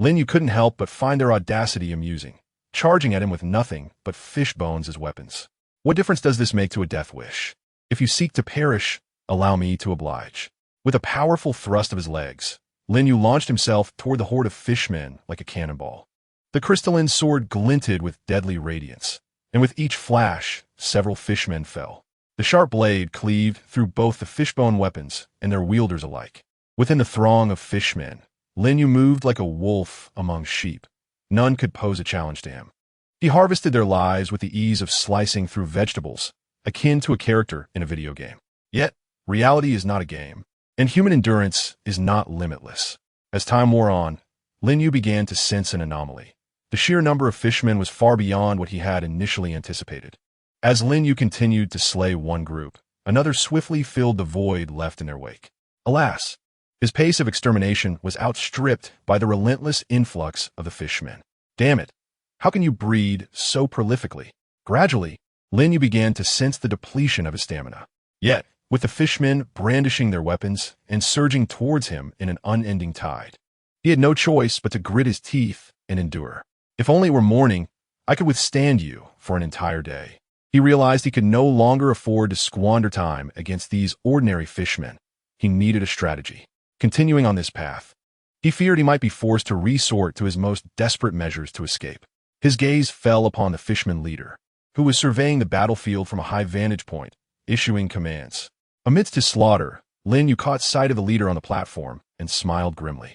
Lin Yu couldn't help but find their audacity amusing, charging at him with nothing but fish bones as weapons. What difference does this make to a death wish? If you seek to perish, allow me to oblige. With a powerful thrust of his legs, Lin Yu launched himself toward the horde of fishmen like a cannonball. The crystalline sword glinted with deadly radiance, and with each flash, several fishmen fell. The sharp blade cleaved through both the fishbone weapons and their wielders alike. Within the throng of fishmen, Lin Yu moved like a wolf among sheep. None could pose a challenge to him. He harvested their lives with the ease of slicing through vegetables, akin to a character in a video game. Yet, reality is not a game, and human endurance is not limitless. As time wore on, Lin Yu began to sense an anomaly. The sheer number of fishmen was far beyond what he had initially anticipated. As Lin Yu continued to slay one group, another swiftly filled the void left in their wake. Alas, his pace of extermination was outstripped by the relentless influx of the fishmen. Damn it! How can you breed so prolifically? Gradually, Lin Yu began to sense the depletion of his stamina. Yet, with the fishmen brandishing their weapons and surging towards him in an unending tide, he had no choice but to grit his teeth and endure. If only it were morning, I could withstand you for an entire day. He realized he could no longer afford to squander time against these ordinary fishmen. He needed a strategy. Continuing on this path, he feared he might be forced to resort to his most desperate measures to escape. His gaze fell upon the fishman leader, who was surveying the battlefield from a high vantage point, issuing commands. Amidst his slaughter, Lin Yu caught sight of the leader on the platform and smiled grimly.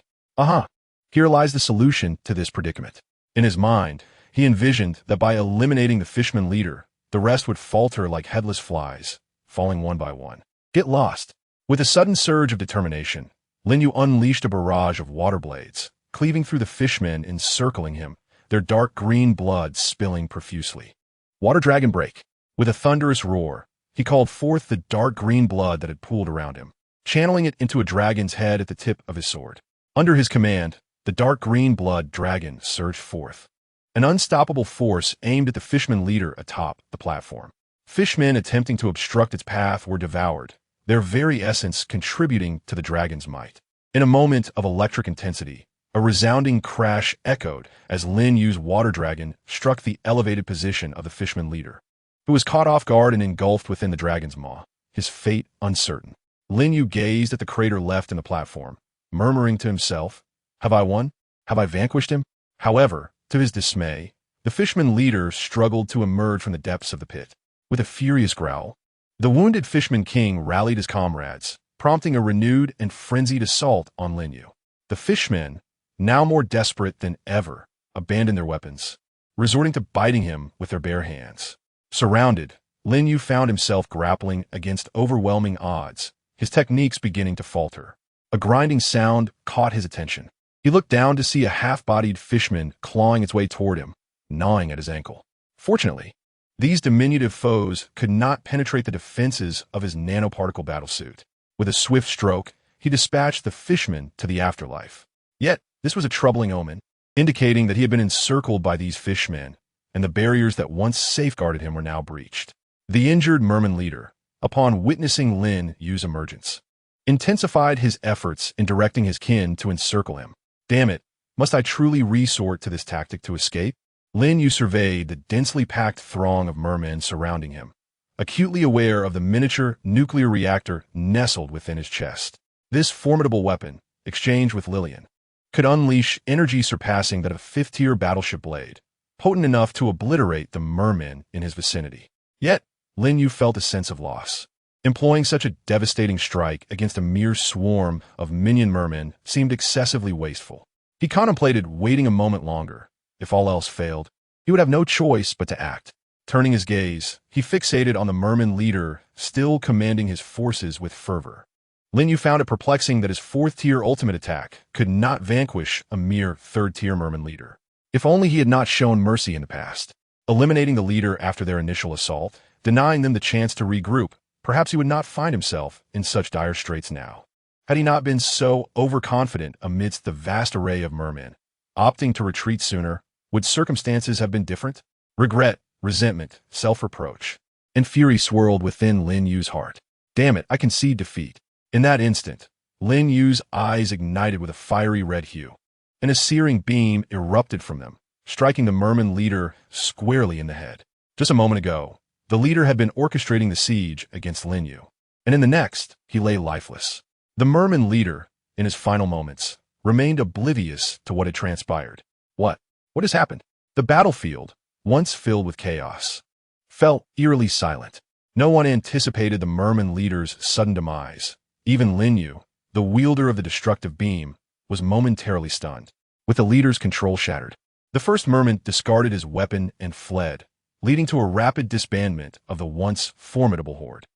Here lies the solution to this predicament. In his mind, he envisioned that by eliminating the fishman leader, the rest would falter like headless flies, falling one by one. Get lost. With a sudden surge of determination, Lin Yu unleashed a barrage of water blades, cleaving through the fishmen encircling him, their dark green blood spilling profusely. Water Dragon Break. With a thunderous roar, he called forth the dark green blood that had pooled around him, channeling it into a dragon's head at the tip of his sword. Under his command, the dark green blood dragon surged forth. An unstoppable force aimed at the fishman leader atop the platform. Fishmen attempting to obstruct its path were devoured, their very essence contributing to the dragon's might. In a moment of electric intensity, a resounding crash echoed as Lin Yu's water dragon struck the elevated position of the fishman leader, who was caught off guard and engulfed within the dragon's maw, his fate uncertain. Lin Yu gazed at the crater left in the platform, murmuring to himself, "Have I won? Have I vanquished him?" However, to his dismay, the fishman leader struggled to emerge from the depths of the pit. With a furious growl, the wounded fishman king rallied his comrades, prompting a renewed and frenzied assault on Lin Yu. The fishmen, now more desperate than ever, abandoned their weapons, resorting to biting him with their bare hands. Surrounded, Lin Yu found himself grappling against overwhelming odds, his techniques beginning to falter. A grinding sound caught his attention. He looked down to see a half-bodied fishman clawing its way toward him, gnawing at his ankle. Fortunately, these diminutive foes could not penetrate the defenses of his nanoparticle battlesuit. With a swift stroke, he dispatched the fishman to the afterlife. Yet, this was a troubling omen, indicating that he had been encircled by these fishmen, and the barriers that once safeguarded him were now breached. The injured merman leader, upon witnessing Lin Yu's emergence, intensified his efforts in directing his kin to encircle him. Damn it, must I truly resort to this tactic to escape? Lin Yu surveyed the densely packed throng of mermen surrounding him, acutely aware of the miniature nuclear reactor nestled within his chest. This formidable weapon, exchanged with Lillian, could unleash energy surpassing that of a fifth-tier battleship blade, potent enough to obliterate the mermen in his vicinity. Yet, Lin Yu felt a sense of loss. Employing such a devastating strike against a mere swarm of minion mermen seemed excessively wasteful. He contemplated waiting a moment longer. If all else failed, he would have no choice but to act. Turning his gaze, he fixated on the merman leader, still commanding his forces with fervor. Lin Yu found it perplexing that his fourth-tier ultimate attack could not vanquish a mere third-tier merman leader. If only he had not shown mercy in the past, eliminating the leader after their initial assault, denying them the chance to regroup. Perhaps he would not find himself in such dire straits now. Had he not been so overconfident amidst the vast array of mermen, opting to retreat sooner, would circumstances have been different? Regret, resentment, self-reproach, and fury swirled within Lin Yu's heart. Damn it, I concede defeat. In that instant, Lin Yu's eyes ignited with a fiery red hue. and a searing beam erupted from them, striking the merman leader squarely in the head. Just a moment ago, the leader had been orchestrating the siege against Lin Yu, and in the next, he lay lifeless. The merman leader, in his final moments, remained oblivious to what had transpired. What has happened? The battlefield, once filled with chaos, fell eerily silent. No one anticipated the merman leader's sudden demise. Even Lin Yu, the wielder of the destructive beam, was momentarily stunned. With the leader's control shattered, the first merman discarded his weapon and fled, leading to a rapid disbandment of the once formidable horde.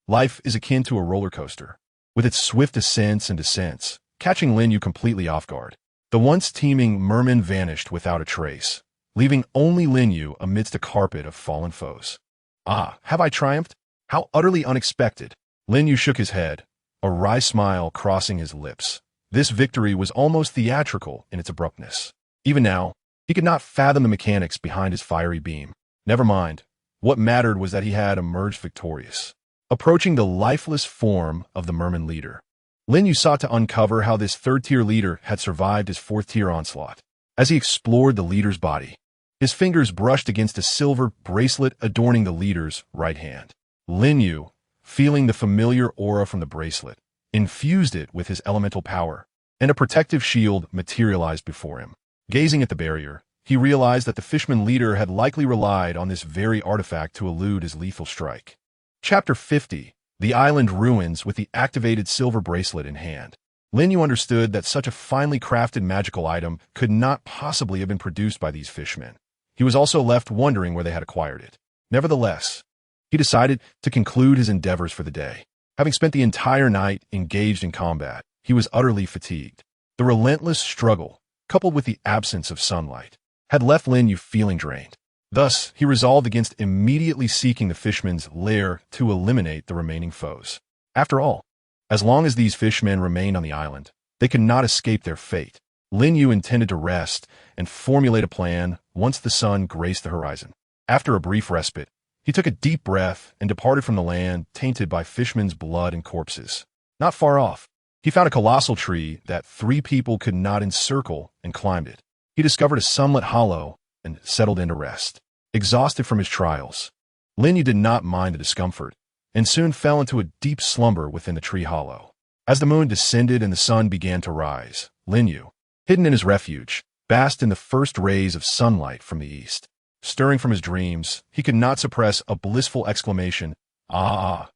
Life is akin to a roller coaster, with its swift ascents and descents, catching Lin Yu completely off guard. The once teeming merman vanished without a trace, leaving only Lin Yu amidst a carpet of fallen foes. Have I triumphed? How utterly unexpected! Lin Yu shook his head, a wry smile crossing his lips. This victory was almost theatrical in its abruptness. Even now, he could not fathom the mechanics behind his fiery beam. Never mind. What mattered was that he had emerged victorious. Approaching the lifeless form of the merman leader, Lin Yu sought to uncover how this third-tier leader had survived his fourth-tier onslaught. As he explored the leader's body, his fingers brushed against a silver bracelet adorning the leader's right hand. Lin Yu, feeling the familiar aura from the bracelet, infused it with his elemental power, and a protective shield materialized before him. Gazing at the barrier, he realized that the fishman leader had likely relied on this very artifact to elude his lethal strike. Chapter 50. The Island Ruins with the activated silver bracelet in hand. Lin Yu understood that such a finely crafted magical item could not possibly have been produced by these fishmen. He was also left wondering where they had acquired it. Nevertheless, he decided to conclude his endeavors for the day. Having spent the entire night engaged in combat, he was utterly fatigued. The relentless struggle, coupled with the absence of sunlight, had left Lin Yu feeling drained. Thus, he resolved against immediately seeking the fishmen's lair to eliminate the remaining foes. After all, as long as these fishmen remained on the island, they could not escape their fate. Lin Yu intended to rest and formulate a plan once the sun graced the horizon. After a brief respite, he took a deep breath and departed from the land tainted by fishmen's blood and corpses. Not far off, he found a colossal tree that 3 people could not encircle and climbed it. He discovered a sunlit hollow and settled in to rest. Exhausted from his trials, Lin Yu did not mind the discomfort, and soon fell into a deep slumber within the tree hollow. As the moon descended and the sun began to rise, Lin Yu, hidden in his refuge, basked in the first rays of sunlight from the east. Stirring from his dreams, he could not suppress a blissful exclamation, how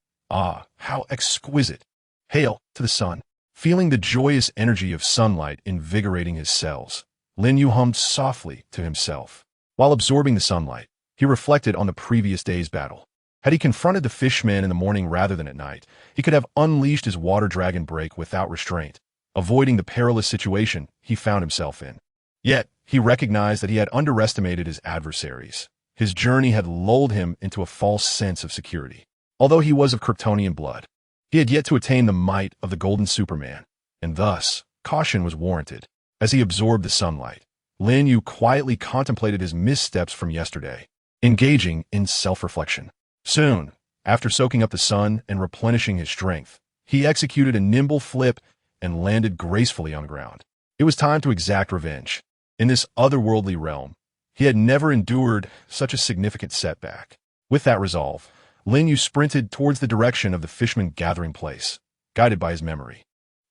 exquisite! Hail to the sun! Feeling the joyous energy of sunlight invigorating his cells, Lin Yu hummed softly to himself. While absorbing the sunlight, he reflected on the previous day's battle. Had he confronted the fishmen in the morning rather than at night, he could have unleashed his water dragon break without restraint, avoiding the perilous situation he found himself in. Yet, he recognized that he had underestimated his adversaries. His journey had lulled him into a false sense of security. Although he was of Kryptonian blood, he had yet to attain the might of the Golden Superman, and thus, caution was warranted. As he absorbed the sunlight, Lin Yu quietly contemplated his missteps from yesterday, engaging in self-reflection. Soon, after soaking up the sun and replenishing his strength, he executed a nimble flip and landed gracefully on the ground. It was time to exact revenge. In this otherworldly realm, he had never endured such a significant setback. With that resolve, Lin Yu sprinted towards the direction of the fishman gathering place, guided by his memory.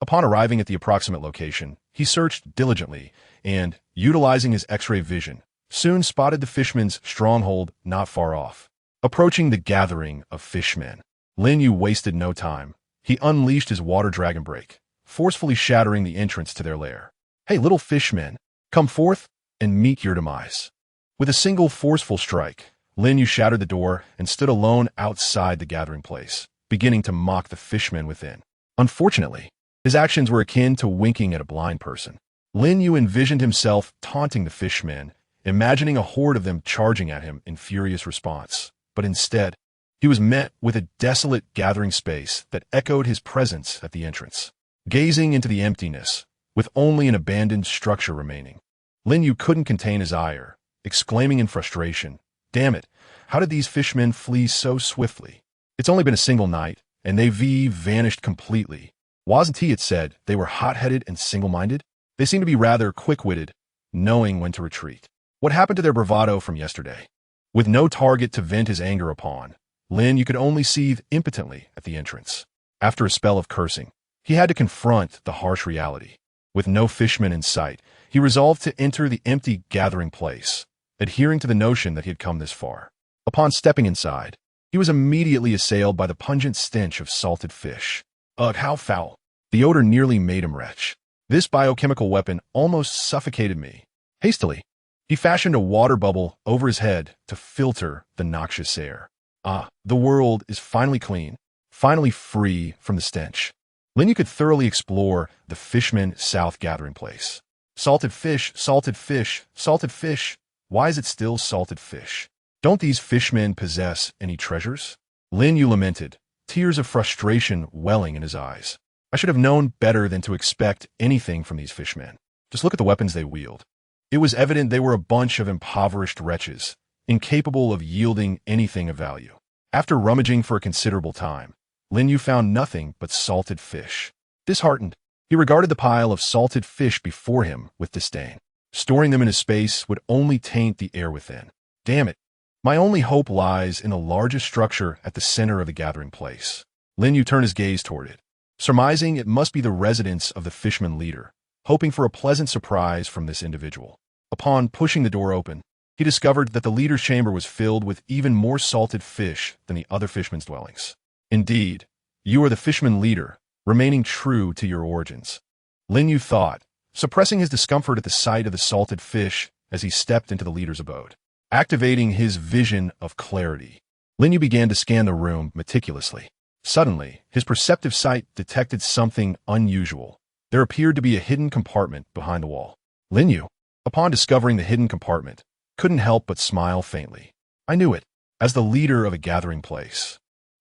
Upon arriving at the approximate location, he searched diligently and, utilizing his X-ray vision, soon spotted the fishmen's stronghold not far off. Approaching the gathering of fishmen, Lin Yu wasted no time. He unleashed his water dragon break, forcefully shattering the entrance to their lair. "Hey, little fishmen, come forth and meet your demise." With a single forceful strike, Lin Yu shattered the door and stood alone outside the gathering place, beginning to mock the fishmen within. Unfortunately, his actions were akin to winking at a blind person. Lin Yu envisioned himself taunting the fishmen, imagining a horde of them charging at him in furious response. But instead, he was met with a desolate gathering space that echoed his presence at the entrance. Gazing into the emptiness, with only an abandoned structure remaining, Lin Yu couldn't contain his ire, exclaiming in frustration, "Damn it, how did these fishmen flee so swiftly? It's only been a single night, and they've vanished completely. Wasn't he, it said, they were hot-headed and single-minded? They seemed to be rather quick-witted, knowing when to retreat. What happened to their bravado from yesterday? With no target to vent his anger upon, Lin Yu could only seethe impotently at the entrance. After a spell of cursing, he had to confront the harsh reality. With no fishmen in sight, he resolved to enter the empty gathering place, adhering to the notion that he had come this far. Upon stepping inside, he was immediately assailed by the pungent stench of salted fish. Ugh, how foul! The odor nearly made him retch. This biochemical weapon almost suffocated me. Hastily, he fashioned a water bubble over his head to filter the noxious air. Ah, the world is finally clean, finally free from the stench. Lin Yu could thoroughly explore the Fishman South gathering place. Salted fish, salted fish, salted fish. Why is it still salted fish? Don't these fishmen possess any treasures? Lin Yu lamented, tears of frustration welling in his eyes. I should have known better than to expect anything from these fishmen. Just look at the weapons they wield. It was evident they were a bunch of impoverished wretches, incapable of yielding anything of value. After rummaging for a considerable time, Lin Yu found nothing but salted fish. Disheartened, he regarded the pile of salted fish before him with disdain. Storing them in his space would only taint the air within. Damn it. My only hope lies in the largest structure at the center of the gathering place. Lin Yu turned his gaze toward it, surmising it must be the residence of the fishman leader, hoping for a pleasant surprise from this individual. Upon pushing the door open, he discovered that the leader's chamber was filled with even more salted fish than the other fishmen's dwellings. Indeed, you are the fishman leader, remaining true to your origins. Lin Yu thought, suppressing his discomfort at the sight of the salted fish as he stepped into the leader's abode. Activating his vision of clarity, Lin Yu began to scan the room meticulously. Suddenly, his perceptive sight detected something unusual. There appeared to be a hidden compartment behind the wall. Lin Yu, upon discovering the hidden compartment, couldn't help but smile faintly. I knew it, as the leader of a gathering place.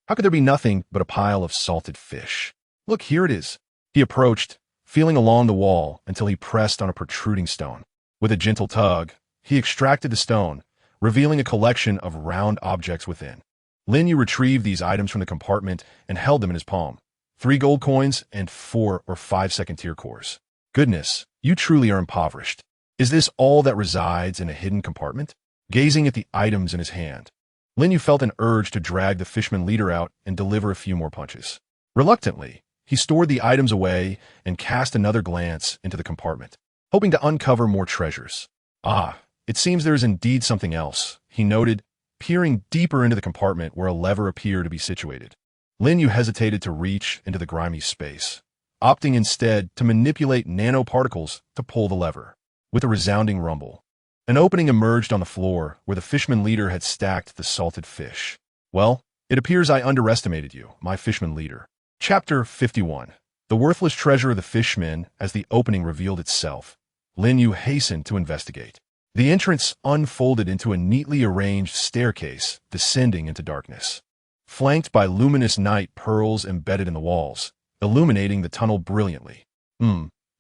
How could there be nothing but a pile of salted fish? Look, here it is. He approached, feeling along the wall until he pressed on a protruding stone. With a gentle tug, he extracted the stone, revealing a collection of round objects within. Lin Yu retrieved these items from the compartment and held them in his palm. 3 gold coins and 4 or 5 second-tier cores. Goodness, you truly are impoverished. Is this all that resides in a hidden compartment? Gazing at the items in his hand, Lin Yu felt an urge to drag the fishman leader out and deliver a few more punches. Reluctantly, he stored the items away and cast another glance into the compartment, hoping to uncover more treasures. Ah, it seems there is indeed something else, he noted, peering deeper into the compartment where a lever appeared to be situated. Lin Yu hesitated to reach into the grimy space, opting instead to manipulate nanoparticles to pull the lever. With a resounding rumble, an opening emerged on the floor where the fishman leader had stacked the salted fish. Well, it appears I underestimated you, my fishman leader. Chapter 51. The worthless treasure of the fishmen. As the opening revealed itself, Lin Yu hastened to investigate. The entrance unfolded into a neatly arranged staircase descending into darkness, flanked by luminous night pearls embedded in the walls, illuminating the tunnel brilliantly.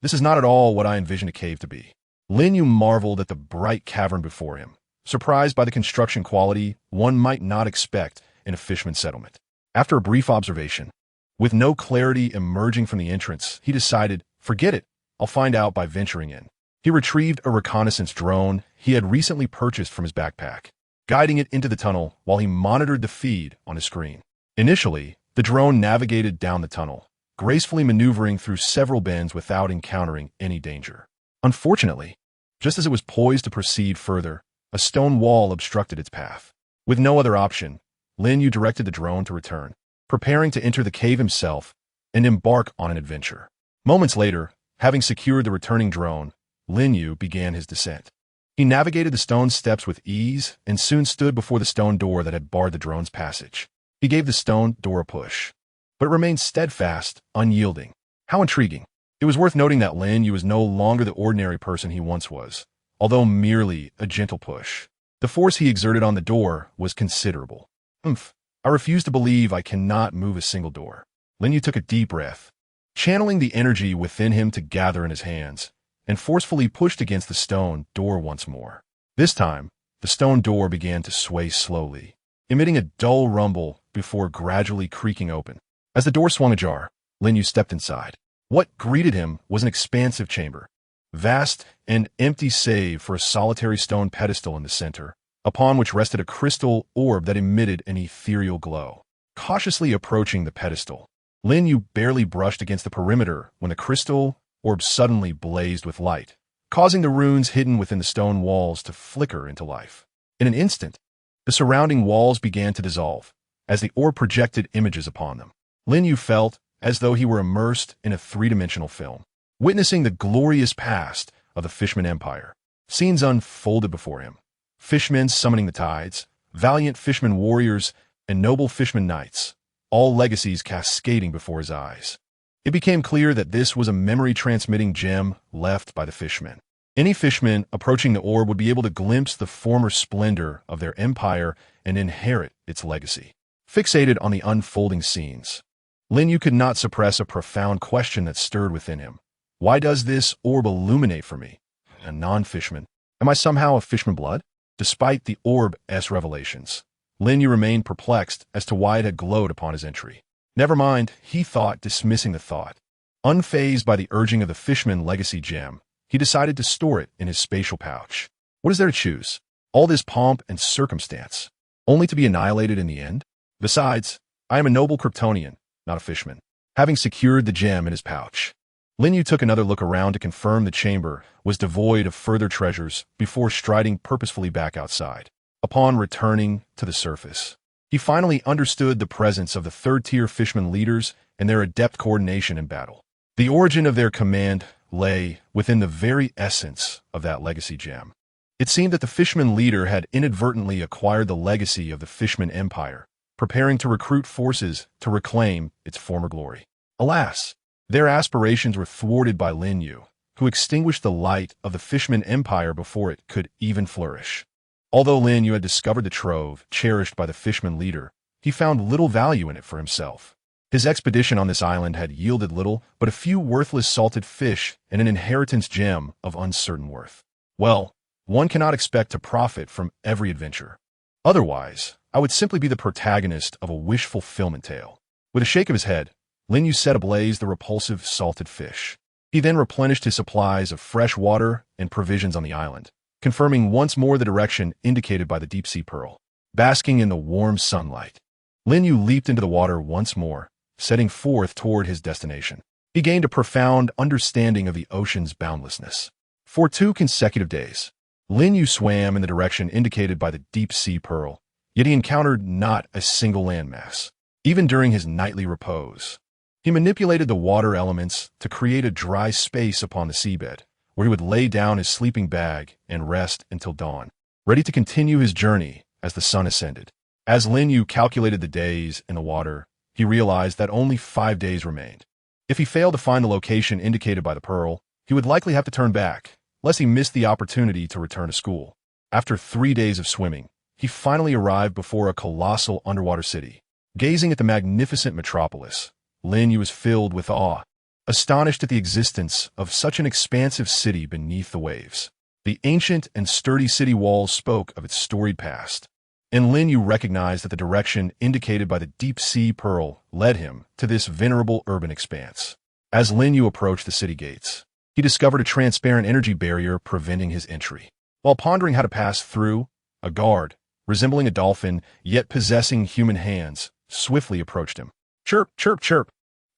This is not at all what I envisioned a cave to be. Lin Yu marveled at the bright cavern before him, surprised by the construction quality one might not expect in a fishman settlement. After a brief observation, with no clarity emerging from the entrance, he decided, forget it, I'll find out by venturing in. He retrieved a reconnaissance drone he had recently purchased from his backpack, guiding it into the tunnel while he monitored the feed on his screen. Initially, the drone navigated down the tunnel, gracefully maneuvering through several bends without encountering any danger. Unfortunately, just as it was poised to proceed further, a stone wall obstructed its path. With no other option, Lin Yu directed the drone to return, preparing to enter the cave himself and embark on an adventure. Moments later, having secured the returning drone, Lin Yu began his descent. He navigated the stone steps with ease and soon stood before the stone door that had barred the drone's passage. He gave the stone door a push, but it remained steadfast, unyielding. How intriguing. It was worth noting that Lin Yu was no longer the ordinary person he once was, although merely a gentle push. The force he exerted on the door was considerable. I refuse to believe I cannot move a single door. Lin Yu took a deep breath, channeling the energy within him to gather in his hands, and forcefully pushed against the stone door once more. This time, the stone door began to sway slowly, emitting a dull rumble before gradually creaking open. As the door swung ajar, Lin Yu stepped inside. What greeted him was an expansive chamber. vast and empty save for a solitary stone pedestal in the center, upon which rested a crystal orb that emitted an ethereal glow. Cautiously approaching the pedestal, Lin Yu barely brushed against the perimeter when the crystal orb suddenly blazed with light, causing the runes hidden within the stone walls to flicker into life. In an instant, the surrounding walls began to dissolve, as the orb projected images upon them. Lin Yu felt as though he were immersed in a three-dimensional film, witnessing the glorious past of the Fishman Empire. Scenes unfolded before him. Fishmen summoning the tides, valiant fishmen warriors, and noble fishmen knights, all legacies cascading before his eyes. It became clear that this was a memory-transmitting gem left by the fishmen. Any fishman approaching the orb would be able to glimpse the former splendor of their empire and inherit its legacy. Fixated on the unfolding scenes, Lin Yu could not suppress a profound question that stirred within him. Why does this orb illuminate for me, a non-fishman? Am I somehow a fishman blood? Despite the orb's revelations, Lin Yu remained perplexed as to why it had glowed upon his entry. Never mind, he thought, dismissing the thought. Unfazed by the urging of the fishman legacy gem, he decided to store it in his spatial pouch. What is there to choose? All this pomp and circumstance, only to be annihilated in the end? Besides, I am a noble Kryptonian, not a fishman. Having secured the gem in his pouch, Lin Yu took another look around to confirm the chamber was devoid of further treasures before striding purposefully back outside. Upon returning to the surface, he finally understood the presence of the third-tier fishman leaders and their adept coordination in battle. The origin of their command lay within the very essence of that legacy gem. It seemed that the fishman leader had inadvertently acquired the legacy of the Fishman Empire, preparing to recruit forces to reclaim its former glory. Alas, their aspirations were thwarted by Lin Yu, who extinguished the light of the Fishman Empire before it could even flourish. Although Lin Yu had discovered the trove cherished by the Fishman leader, he found little value in it for himself. His expedition on this island had yielded little but a few worthless salted fish and an inheritance gem of uncertain worth. Well, one cannot expect to profit from every adventure. Otherwise, I would simply be the protagonist of a wish-fulfillment tale. With a shake of his head, Lin Yu set ablaze the repulsive salted fish. He then replenished his supplies of fresh water and provisions on the island, confirming once more the direction indicated by the deep-sea pearl. Basking in the warm sunlight, Lin Yu leaped into the water once more, setting forth toward his destination. He gained a profound understanding of the ocean's boundlessness. For 2 consecutive days, Lin Yu swam in the direction indicated by the deep-sea pearl, yet he encountered not a single landmass. Even during his nightly repose, he manipulated the water elements to create a dry space upon the seabed, where he would lay down his sleeping bag and rest until dawn, ready to continue his journey as the sun ascended. As Lin Yu calculated the days in the water, he realized that only 5 days remained. If he failed to find the location indicated by the pearl, he would likely have to turn back, lest he missed the opportunity to return to school. After 3 days of swimming, he finally arrived before a colossal underwater city. Gazing at the magnificent metropolis, Lin Yu was filled with awe, astonished at the existence of such an expansive city beneath the waves. The ancient and sturdy city walls spoke of its storied past, and Lin Yu recognized that the direction indicated by the deep-sea pearl led him to this venerable urban expanse. As Lin Yu approached the city gates, he discovered a transparent energy barrier preventing his entry. While pondering how to pass through, a guard, resembling a dolphin yet possessing human hands, swiftly approached him. "Chirp, chirp, chirp.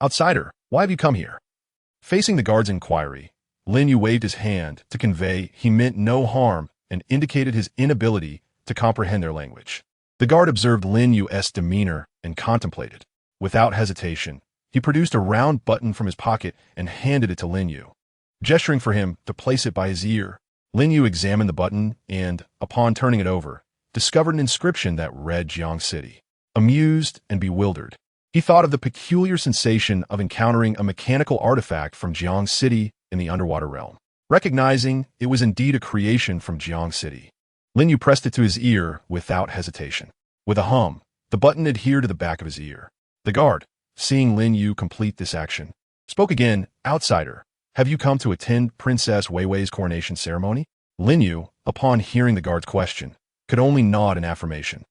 Outsider, why have you come here?" Facing the guard's inquiry, Lin Yu waved his hand to convey he meant no harm and indicated his inability to comprehend their language. The guard observed Lin Yu's demeanor and contemplated. Without hesitation, he produced a round button from his pocket and handed it to Lin Yu. Gesturing for him to place it by his ear, Lin Yu examined the button and, upon turning it over, discovered an inscription that read Jiang City. Amused and bewildered, he thought of the peculiar sensation of encountering a mechanical artifact from Jiang City in the underwater realm. Recognizing it was indeed a creation from Jiang City, Lin Yu pressed it to his ear without hesitation. With a hum, the button adhered to the back of his ear. The guard, seeing Lin Yu complete this action, spoke again. "Outsider, have you come to attend Princess Weiwei's coronation ceremony?" Lin Yu, upon hearing the guard's question, could only nod in affirmation,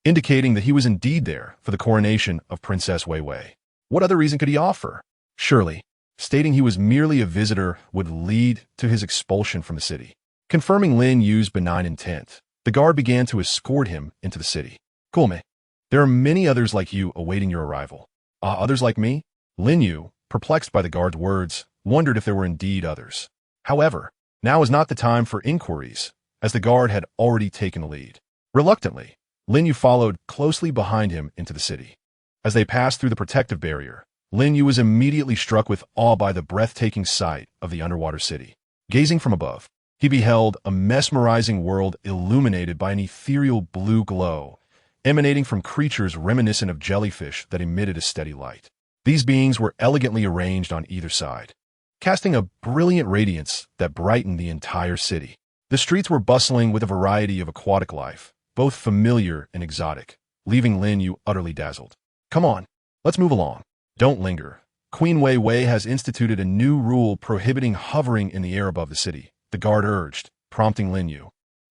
indicating that he was indeed there for the coronation of Princess Weiwei. What other reason could he offer? Surely, stating he was merely a visitor would lead to his expulsion from the city. Confirming Lin Yu's benign intent, the guard began to escort him into the city. Cool, mate. There are many others like you awaiting your arrival. Others like me? Lin Yu, perplexed by the guard's words, wondered if there were indeed others. However, now was not the time for inquiries, as the guard had already taken the lead. Reluctantly, Lin Yu followed closely behind him into the city. As they passed through the protective barrier, Lin Yu was immediately struck with awe by the breathtaking sight of the underwater city. Gazing from above, he beheld a mesmerizing world illuminated by an ethereal blue glow, emanating from creatures reminiscent of jellyfish that emitted a steady light. These beings were elegantly arranged on either side, casting a brilliant radiance that brightened the entire city. The streets were bustling with a variety of aquatic life, both familiar and exotic, leaving Lin Yu utterly dazzled. Come on, let's move along. Don't linger. Queen Wei Wei has instituted a new rule prohibiting hovering in the air above the city, the guard urged, prompting Lin Yu,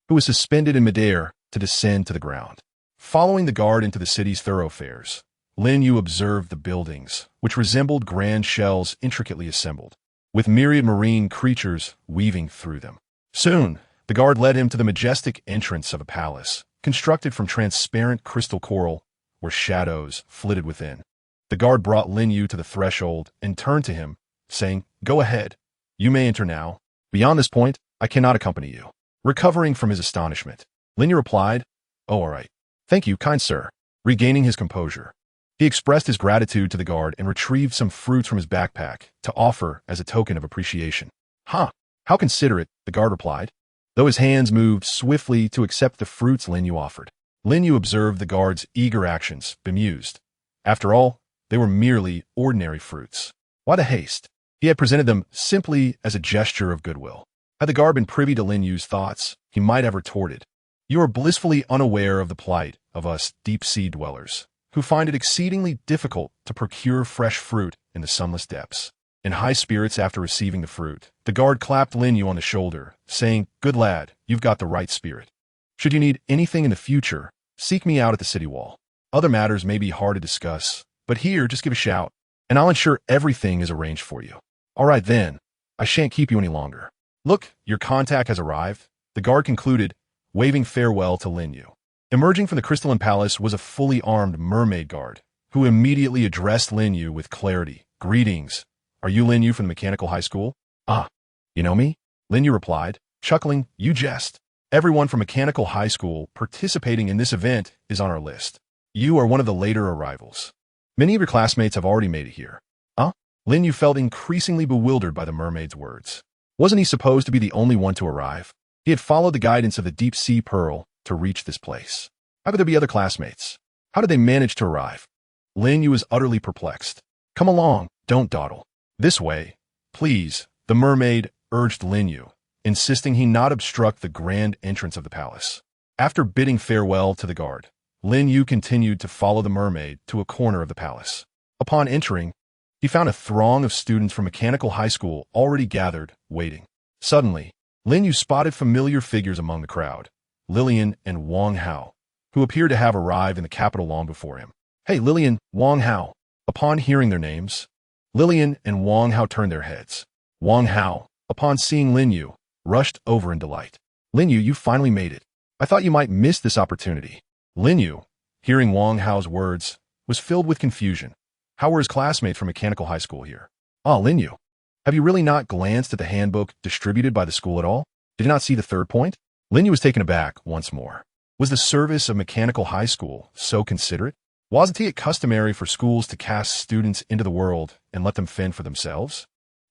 who was suspended in midair, to descend to the ground. Following the guard into the city's thoroughfares, Lin Yu observed the buildings, which resembled grand shells intricately assembled, with myriad marine creatures weaving through them. Soon, the guard led him to the majestic entrance of a palace, constructed from transparent crystal coral, where shadows flitted within. The guard brought Lin Yu to the threshold and turned to him, saying, "Go ahead. You may enter now. Beyond this point, I cannot accompany you." Recovering from his astonishment, Lin Yu replied, "Oh, all right. Thank you, kind sir." Regaining his composure, he expressed his gratitude to the guard and retrieved some fruits from his backpack to offer as a token of appreciation. "Huh, how considerate," the guard replied, though his hands moved swiftly to accept the fruits Lin Yu offered. Lin Yu observed the guard's eager actions, bemused. After all, they were merely ordinary fruits. Why the haste? He had presented them simply as a gesture of goodwill. Had the guard been privy to Lin Yu's thoughts, he might have retorted, "You are blissfully unaware of the plight of us deep-sea dwellers, who find it exceedingly difficult to procure fresh fruit in the sunless depths." In high spirits after receiving the fruit, the guard clapped Lin Yu on the shoulder, saying, "Good lad, you've got the right spirit. Should you need anything in the future, seek me out at the city wall. Other matters may be hard to discuss, but here, just give a shout, and I'll ensure everything is arranged for you." "All right then, I shan't keep you any longer. Look, your contact has arrived," the guard concluded, waving farewell to Lin Yu. Emerging from the crystalline palace was a fully armed mermaid guard, who immediately addressed Lin Yu with clarity. "Greetings. Are you Lin Yu from the mechanical high school?" "Ah, you know me?" Lin Yu replied, chuckling. "You jest. Everyone from mechanical high school participating in this event is on our list. You are one of the later arrivals. Many of your classmates have already made it here." "Huh?" Lin Yu felt increasingly bewildered by the mermaid's words. Wasn't he supposed to be the only one to arrive? He had followed the guidance of the deep-sea pearl to reach this place. How could there be other classmates? How did they manage to arrive? Lin Yu was utterly perplexed. "Come along, don't dawdle. This way, please," the mermaid urged Lin Yu, insisting he not obstruct the grand entrance of the palace. After bidding farewell to the guard, Lin Yu continued to follow the mermaid to a corner of the palace. Upon entering, he found a throng of students from mechanical high school already gathered, waiting. Suddenly, Lin Yu spotted familiar figures among the crowd, Lillian and Wang Hao, who appeared to have arrived in the capital long before him. "Hey, Lillian, Wang Hao." Upon hearing their names, Lillian and Wang Hao turned their heads. Wang Hao, upon seeing Lin Yu, rushed over in delight. "Lin Yu, you finally made it. I thought you might miss this opportunity." Lin Yu, hearing Wang Hao's words, was filled with confusion. How were his classmates from mechanical high school here? "Ah, Lin Yu, have you really not glanced at the handbook distributed by the school at all? Did you not see the third point?" Lin Yu was taken aback once more. Was the service of mechanical high school so considerate? Wasn't it customary for schools to cast students into the world and let them fend for themselves?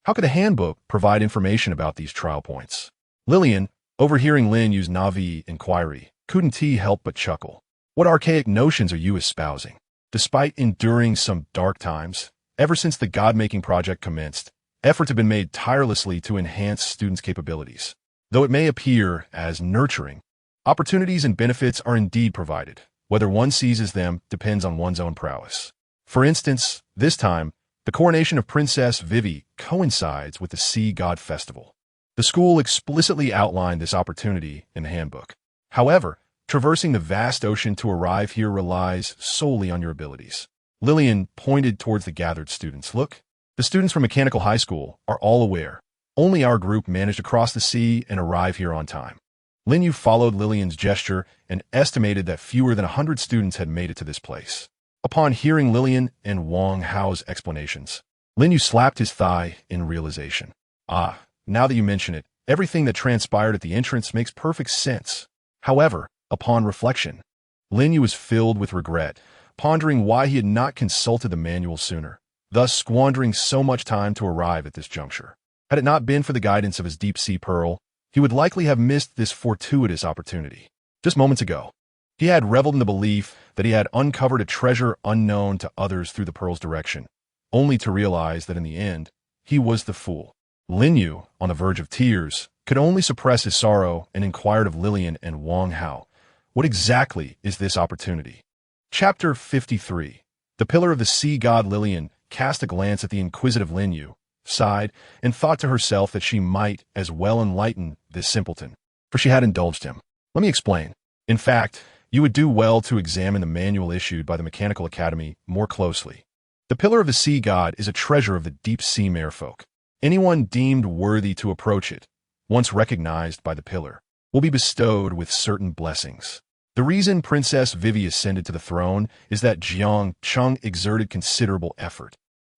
How could the handbook provide information about these trial points? Lillian, overhearing Lin Yu's naive inquiry, couldn't help but chuckle. "What archaic notions are you espousing? Despite enduring some dark times, ever since the God-making project commenced, efforts have been made tirelessly to enhance students' capabilities. Though it may appear as nurturing, opportunities and benefits are indeed provided. Whether one seizes them depends on one's own prowess. For instance, this time, the coronation of Princess Vivi coincides with the Sea God Festival. The school explicitly outlined this opportunity in the handbook. However, traversing the vast ocean to arrive here relies solely on your abilities." Lillian pointed towards the gathered students. "Look, The students from Mechanical High School are all aware. Only our group managed to cross the sea and arrive here on time. Lin Yu followed Lillian's gesture and estimated that fewer than 100 students had made it to this place. Upon hearing Lillian and Wang Hao's explanations, Lin Yu slapped his thigh in realization. Ah, now that you mention it, everything that transpired at the entrance makes perfect sense. However, upon reflection, Lin Yu was filled with regret, pondering why he had not consulted the manual sooner, thus squandering so much time to arrive at this juncture. Had it not been for the guidance of his deep-sea pearl, he would likely have missed this fortuitous opportunity. Just moments ago, he had reveled in the belief that he had uncovered a treasure unknown to others through the pearl's direction, only to realize that in the end, he was the fool. Lin Yu, on the verge of tears, could only suppress his sorrow and inquired of Lillian and Wang Hao, what exactly is this opportunity? Chapter 53. The Pillar of the Sea God. Lillian cast a glance at the inquisitive Lin Yu, sighed, and thought to herself that she might as well enlighten this simpleton, for she had indulged him. Let me explain. In fact, you would do well to examine the manual issued by the Mechanical Academy more closely. The Pillar of the Sea God is a treasure of the deep-sea merfolk. Anyone deemed worthy to approach it, once recognized by the pillar, will be bestowed with certain blessings. The reason Princess Vivi ascended to the throne is that Jiang Cheng exerted considerable effort,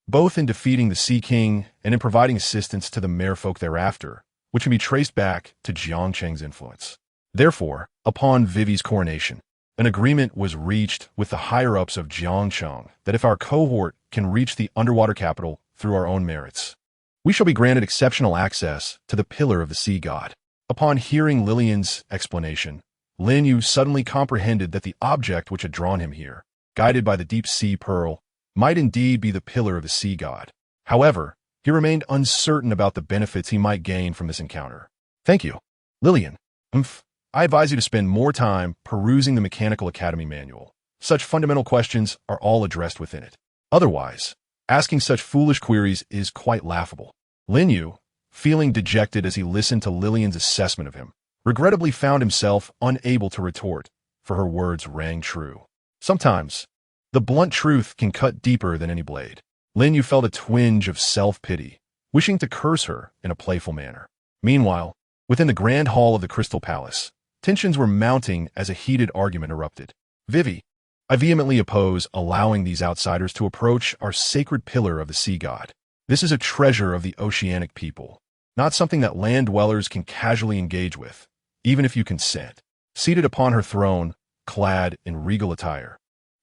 both in defeating the Sea King and in providing assistance to the merfolk thereafter, which can be traced back to Jiang Cheng's influence. Therefore, upon Vivi's coronation, an agreement was reached with the higher-ups of Jiang Cheng that if our cohort can reach the underwater capital through our own merits, we shall be granted exceptional access to the Pillar of the Sea God. Upon hearing Lillian's explanation, Lin Yu suddenly comprehended that the object which had drawn him here, guided by the deep-sea pearl, might indeed be the Pillar of the Sea God. However, he remained uncertain about the benefits he might gain from this encounter. Thank you, Lillian. I advise you to spend more time perusing the Mechanical Academy manual. Such fundamental questions are all addressed within it. Otherwise, asking such foolish queries is quite laughable. Lin Yu, feeling dejected as he listened to Lillian's assessment of him, regrettably found himself unable to retort, for her words rang true. Sometimes, the blunt truth can cut deeper than any blade. Lin Yu felt a twinge of self-pity, wishing to curse her in a playful manner. Meanwhile, within the grand hall of the Crystal Palace, tensions were mounting as a heated argument erupted. Vivi, I vehemently oppose allowing these outsiders to approach our sacred Pillar of the Sea God. This is a treasure of the oceanic people, not something that land dwellers can casually engage with, even if you consent. Seated upon her throne, clad in regal attire,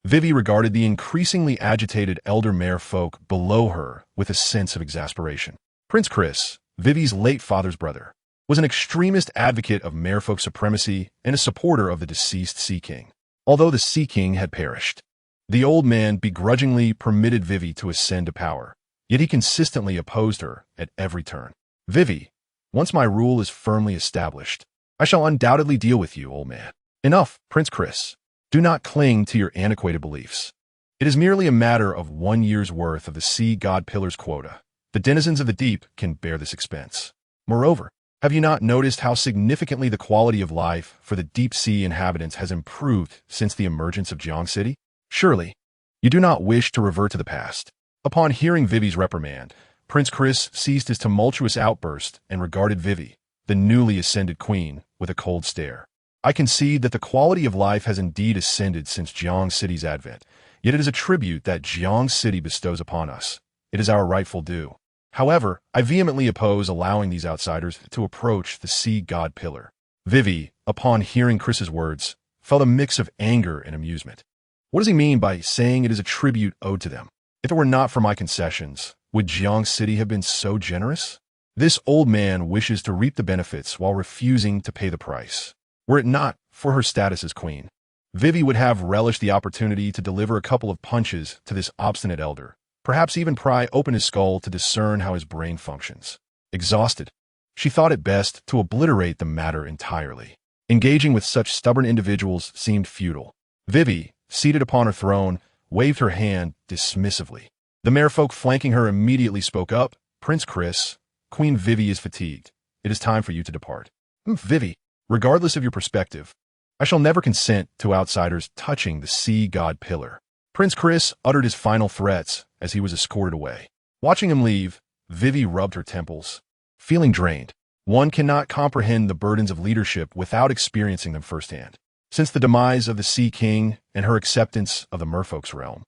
Vivi regarded the increasingly agitated elder merfolk below her with a sense of exasperation. Prince Chris, Vivi's late father's brother, was an extremist advocate of merfolk supremacy and a supporter of the deceased Sea King. Although the Sea King had perished, the old man begrudgingly permitted Vivi to ascend to power, yet he consistently opposed her at every turn. Vivi, once my rule is firmly established, I shall undoubtedly deal with you, old man. Enough, Prince Chris. Do not cling to your antiquated beliefs. It is merely a matter of 1 year's worth of the Sea God Pillar's quota. The denizens of the deep can bear this expense. Moreover, have you not noticed how significantly the quality of life for the deep-sea inhabitants has improved since the emergence of Jiang City? Surely, you do not wish to revert to the past. Upon hearing Vivi's reprimand, Prince Chris ceased his tumultuous outburst and regarded Vivi, the newly ascended queen, with a cold stare. I concede that the quality of life has indeed ascended since Jiang City's advent, yet it is a tribute that Jiang City bestows upon us. It is our rightful due. However, I vehemently oppose allowing these outsiders to approach the Sea God Pillar. Vivi, upon hearing Chris's words, felt a mix of anger and amusement. What does he mean by saying it is a tribute owed to them? If it were not for my concessions, would Jiang City have been so generous? This old man wishes to reap the benefits while refusing to pay the price. Were it not for her status as queen, Vivi would have relished the opportunity to deliver a couple of punches to this obstinate elder, perhaps even pry open his skull to discern how his brain functions. Exhausted, she thought it best to obliterate the matter entirely. Engaging with such stubborn individuals seemed futile. Vivi, seated upon her throne, waved her hand dismissively. The merfolk flanking her immediately spoke up. Prince Chris, Queen Vivi is fatigued. It is time for you to depart. Vivi, regardless of your perspective, I shall never consent to outsiders touching the Sea God Pillar. Prince Chris uttered his final threats as he was escorted away. Watching him leave, Vivi rubbed her temples, feeling drained. One cannot comprehend the burdens of leadership without experiencing them firsthand. Since the demise of the Sea King and her acceptance of the merfolk's realm,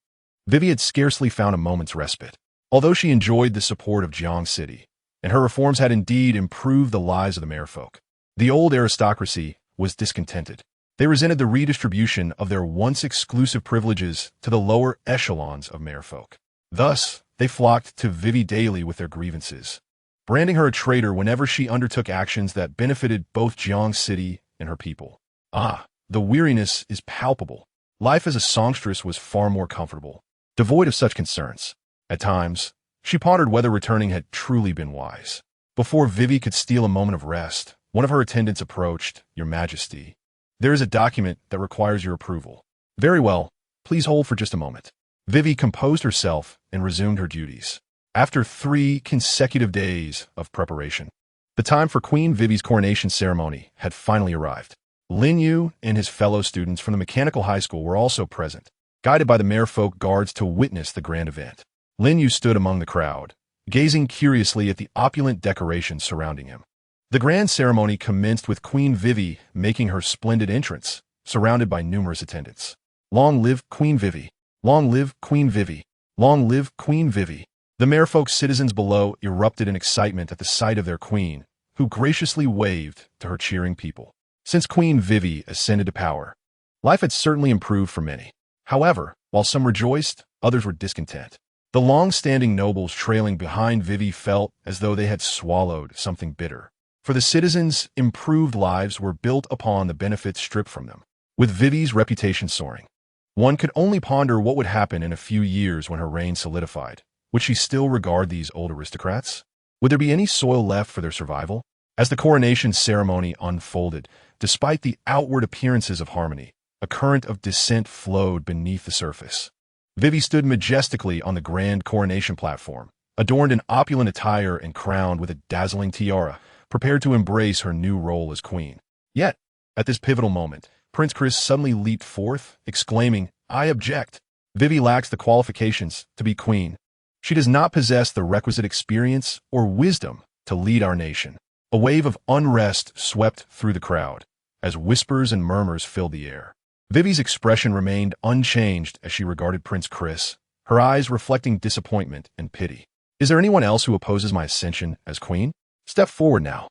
Vivi had scarcely found a moment's respite. Although she enjoyed the support of Jiang City, and her reforms had indeed improved the lives of the merfolk, the old aristocracy was discontented. They resented the redistribution of their once exclusive privileges to the lower echelons of merfolk. Thus, they flocked to Vivi daily with their grievances, branding her a traitor whenever she undertook actions that benefited both Jiang City and her people. The weariness is palpable. Life as a songstress was far more comfortable, devoid of such concerns. At times, she pondered whether returning had truly been wise. Before Vivi could steal a moment of rest, one of her attendants approached. "Your Majesty, there is a document that requires your approval." "Very well, please hold for just a moment." Vivi composed herself and resumed her duties. After 3 consecutive days of preparation, the time for Queen Vivi's coronation ceremony had finally arrived. Lin Yu and his fellow students from the Mechanical High School were also present, guided by the merfolk guards to witness the grand event. Lin Yu stood among the crowd, gazing curiously at the opulent decorations surrounding him. The grand ceremony commenced with Queen Vivi making her splendid entrance, surrounded by numerous attendants. "Long live Queen Vivi! Long live Queen Vivi! Long live Queen Vivi!" The merfolk citizens below erupted in excitement at the sight of their queen, who graciously waved to her cheering people. Since Queen Vivi ascended to power, life had certainly improved for many. However, while some rejoiced, others were discontent. The long-standing nobles trailing behind Vivi felt as though they had swallowed something bitter. For the citizens, improved lives were built upon the benefits stripped from them. With Vivi's reputation soaring, one could only ponder what would happen in a few years when her reign solidified. Would she still regard these old aristocrats? Would there be any soil left for their survival? As the coronation ceremony unfolded, despite the outward appearances of harmony, a current of dissent flowed beneath the surface. Vivi stood majestically on the grand coronation platform, adorned in opulent attire and crowned with a dazzling tiara, prepared to embrace her new role as queen. Yet, at this pivotal moment, Prince Chris suddenly leaped forth, exclaiming, "I object. Vivi lacks the qualifications to be queen. She does not possess the requisite experience or wisdom to lead our nation." A wave of unrest swept through the crowd, as whispers and murmurs filled the air. Vivi's expression remained unchanged as she regarded Prince Chris, her eyes reflecting disappointment and pity. "Is there anyone else who opposes my ascension as queen? Step forward now."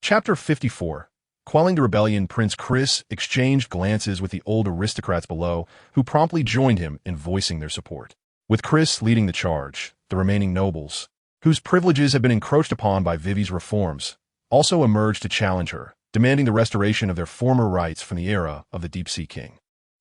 Chapter 54. Quelling the rebellion, Prince Chris exchanged glances with the old aristocrats below, who promptly joined him in voicing their support. With Chris leading the charge, the remaining nobles, whose privileges had been encroached upon by Vivi's reforms, also emerged to challenge her, demanding the restoration of their former rights from the era of the Deep Sea King.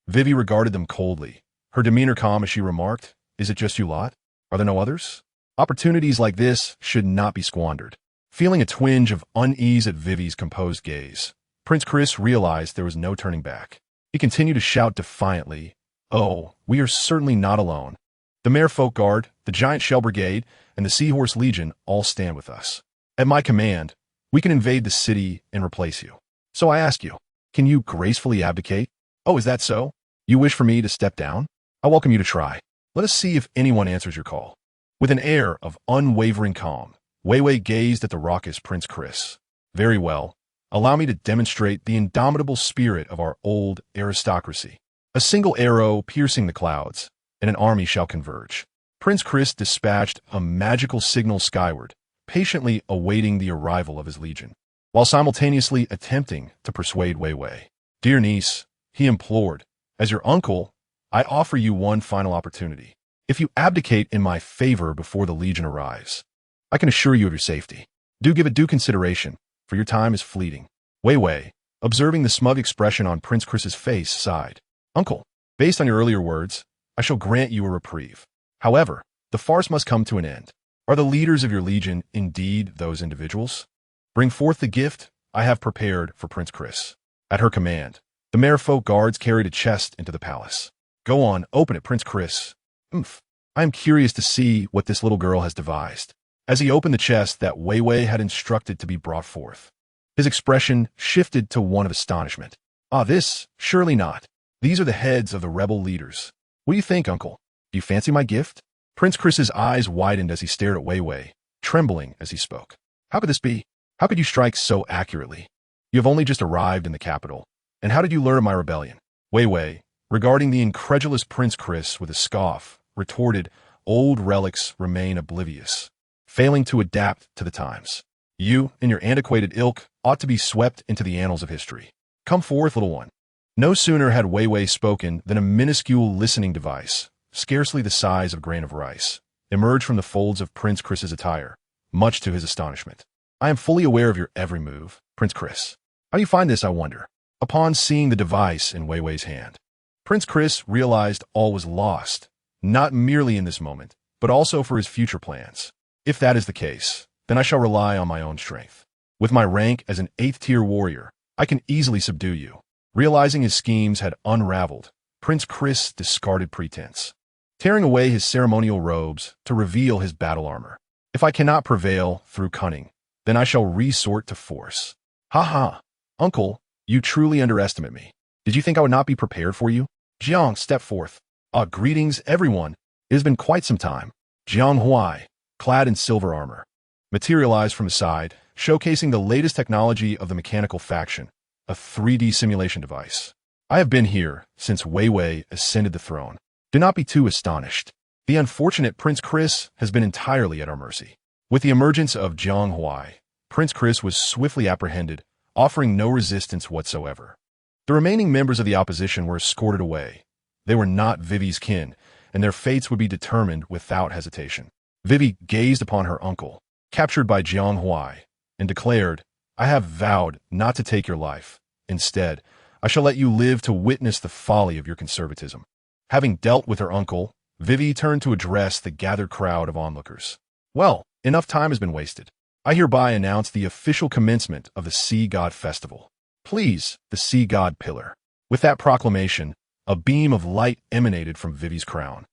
Vivi regarded them coldly, her demeanor calm as she remarked, "Is it just you lot? Are there no others? Opportunities like this should not be squandered." Feeling a twinge of unease at Vivi's composed gaze, Prince Chris realized there was no turning back. He continued to shout defiantly, "Oh, we are certainly not alone. The Merfolk Guard, the Giant Shell Brigade, and the Seahorse Legion all stand with us. At my command, we can invade the city and replace you. So I ask you, can you gracefully abdicate? Oh, is that so? You wish for me to step down? I welcome you to try. Let us see if anyone answers your call." With an air of unwavering calm, Wei Wei gazed at the raucous Prince Chris. "Very well. Allow me to demonstrate the indomitable spirit of our old aristocracy. A single arrow piercing the clouds, and an army shall converge." Prince Chris dispatched a magical signal skyward, patiently awaiting the arrival of his legion, while simultaneously attempting to persuade Wei Wei. "Dear niece," he implored, "as your uncle, I offer you one final opportunity. If you abdicate in my favor before the legion arrives, I can assure you of your safety. Do give it due consideration, for your time is fleeting." Wei Wei, observing the smug expression on Prince Chris's face, sighed. "Uncle, based on your earlier words, I shall grant you a reprieve. However, the farce must come to an end. Are the leaders of your legion indeed those individuals? Bring forth the gift I have prepared for Prince Chris." At her command, the Merfolk guards carried a chest into the palace. "Go on, open it, Prince Chris." I am curious to see what this little girl has devised." As he opened the chest that Wei Wei had instructed to be brought forth, his expression shifted to one of astonishment. This? Surely not. These are the heads of the rebel leaders. What do you think, uncle? Do you fancy my gift? Prince Chris's eyes widened as he stared at Wei Wei, trembling as he spoke. How could this be? How could you strike so accurately? You have only just arrived in the capital. And how did you learn of my rebellion? Wei Wei, regarding the incredulous Prince Chris with a scoff, retorted, old relics remain oblivious, failing to adapt to the times. You and your antiquated ilk ought to be swept into the annals of history. Come forth, little one. No sooner had Wei Wei spoken than a minuscule listening device, scarcely the size of a grain of rice, emerged from the folds of Prince Chris's attire, much to his astonishment. I am fully aware of your every move, Prince Chris. How do you find this, I wonder? Upon seeing the device in Wei Wei's hand, Prince Chris realized all was lost, not merely in this moment, but also for his future plans. If that is the case, then I shall rely on my own strength. With my rank as an 8th-tier warrior, I can easily subdue you. Realizing his schemes had unraveled, Prince Chris discarded pretense, tearing away his ceremonial robes to reveal his battle armor. If I cannot prevail through cunning, then I shall resort to force. Ha ha, uncle, you truly underestimate me. Did you think I would not be prepared for you? Jiang, step forth. Greetings, everyone. It has been quite some time. Jiang Huai, clad in silver armor, materialized from the side, showcasing the latest technology of the mechanical faction, a 3D simulation device. I have been here since Wei Wei ascended the throne. Do not be too astonished. The unfortunate Prince Chris has been entirely at our mercy. With the emergence of Jiang Huai, Prince Chris was swiftly apprehended, offering no resistance whatsoever. The remaining members of the opposition were escorted away. They were not Vivi's kin, and their fates would be determined without hesitation. Vivi gazed upon her uncle, captured by Jiang Huai, and declared, I have vowed not to take your life. Instead, I shall let you live to witness the folly of your conservatism. Having dealt with her uncle, Vivi turned to address the gathered crowd of onlookers. Well, enough time has been wasted. I hereby announce the official commencement of the Sea God Festival. Please, the Sea God Pillar. With that proclamation, a beam of light emanated from Vivi's crown,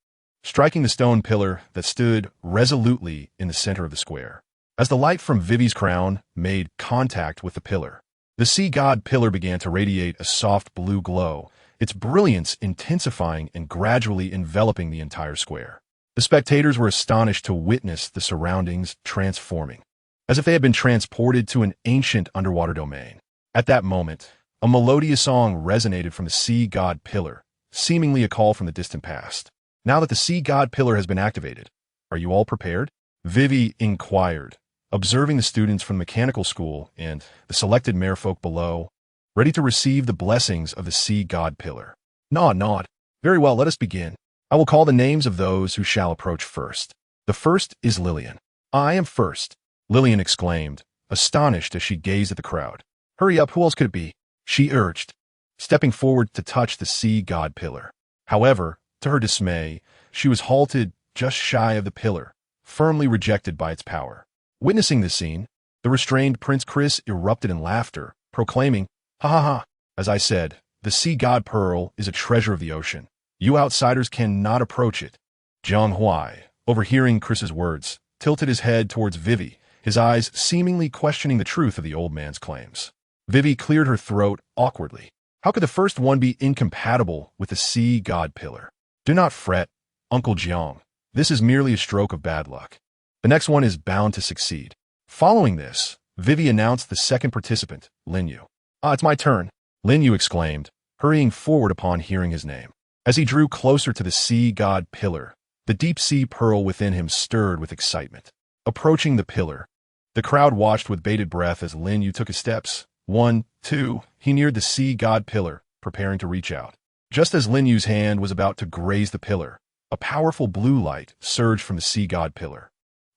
striking the stone pillar that stood resolutely in the center of the square. As the light from Vivi's crown made contact with the pillar, the Sea God Pillar began to radiate a soft blue glow, its brilliance intensifying and gradually enveloping the entire square. The spectators were astonished to witness the surroundings transforming, as if they had been transported to an ancient underwater domain. At that moment, a melodious song resonated from the Sea God Pillar, seemingly a call from the distant past. Now that the Sea God Pillar has been activated, are you all prepared? Vivi inquired, observing the students from the mechanical school and the selected merfolk below, ready to receive the blessings of the Sea God Pillar. Nod. Very well, let us begin. I will call the names of those who shall approach first. The first is Lillian. I am first, Lillian exclaimed, astonished as she gazed at the crowd. Hurry up, who else could it be? She urged, stepping forward to touch the Sea God Pillar. However, to her dismay, she was halted just shy of the pillar, firmly rejected by its power. Witnessing this scene, the restrained Prince Chris erupted in laughter, proclaiming, Ha ha ha, as I said, the Sea God Pearl is a treasure of the ocean. You outsiders cannot approach it. Jiang Huai, overhearing Chris's words, tilted his head towards Vivi, his eyes seemingly questioning the truth of the old man's claims. Vivi cleared her throat awkwardly. How could the first one be incompatible with the Sea God Pillar? Do not fret, Uncle Jiang. This is merely a stroke of bad luck. The next one is bound to succeed. Following this, Vivi announced the second participant, Lin Yu. It's my turn, Lin Yu exclaimed, hurrying forward upon hearing his name. As he drew closer to the Sea God Pillar, the deep-sea pearl within him stirred with excitement. Approaching the pillar, the crowd watched with bated breath as Lin Yu took his steps. 1, 2, he neared the Sea God Pillar, preparing to reach out. Just as Lin Yu's hand was about to graze the pillar, a powerful blue light surged from the Sea God Pillar,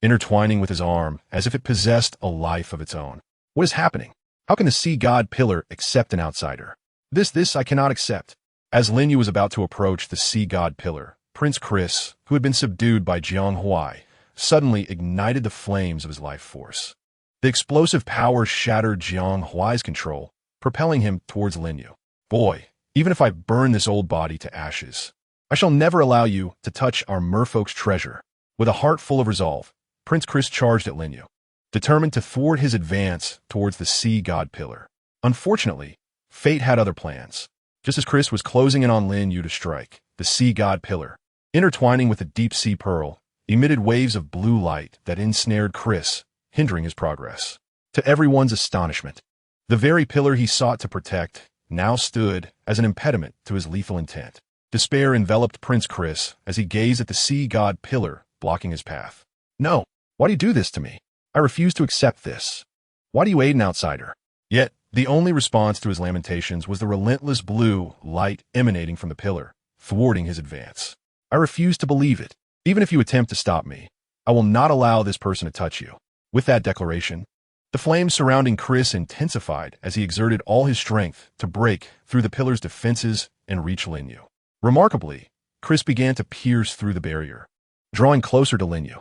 intertwining with his arm as if it possessed a life of its own. What is happening? How can the Sea God Pillar accept an outsider? This I cannot accept. As Lin Yu was about to approach the Sea God Pillar, Prince Chris, who had been subdued by Jiang Huai, suddenly ignited the flames of his life force. The explosive power shattered Jiang Huai's control, propelling him towards Lin Yu. Boy, even if I burn this old body to ashes, I shall never allow you to touch our merfolk's treasure. With a heart full of resolve, Prince Chris charged at Lin Yu, determined to thwart his advance towards the Sea God Pillar. Unfortunately, fate had other plans. Just as Chris was closing in on Lin Yu to strike, the Sea God Pillar, intertwining with the deep-sea pearl, emitted waves of blue light that ensnared Chris, hindering his progress. To everyone's astonishment, the very pillar he sought to protect now stood as an impediment to his lethal intent. Despair enveloped Prince Chris as he gazed at the sea god pillar blocking his path. No, why do you do this to me? I refuse to accept this. Why do you aid an outsider? Yet, the only response to his lamentations was the relentless blue light emanating from the pillar, thwarting his advance. I refuse to believe it. Even if you attempt to stop me, I will not allow this person to touch you. With that declaration, the flames surrounding Chris intensified as he exerted all his strength to break through the pillar's defenses and reach Lin Yu. Remarkably, Chris began to pierce through the barrier, drawing closer to Lin Yu.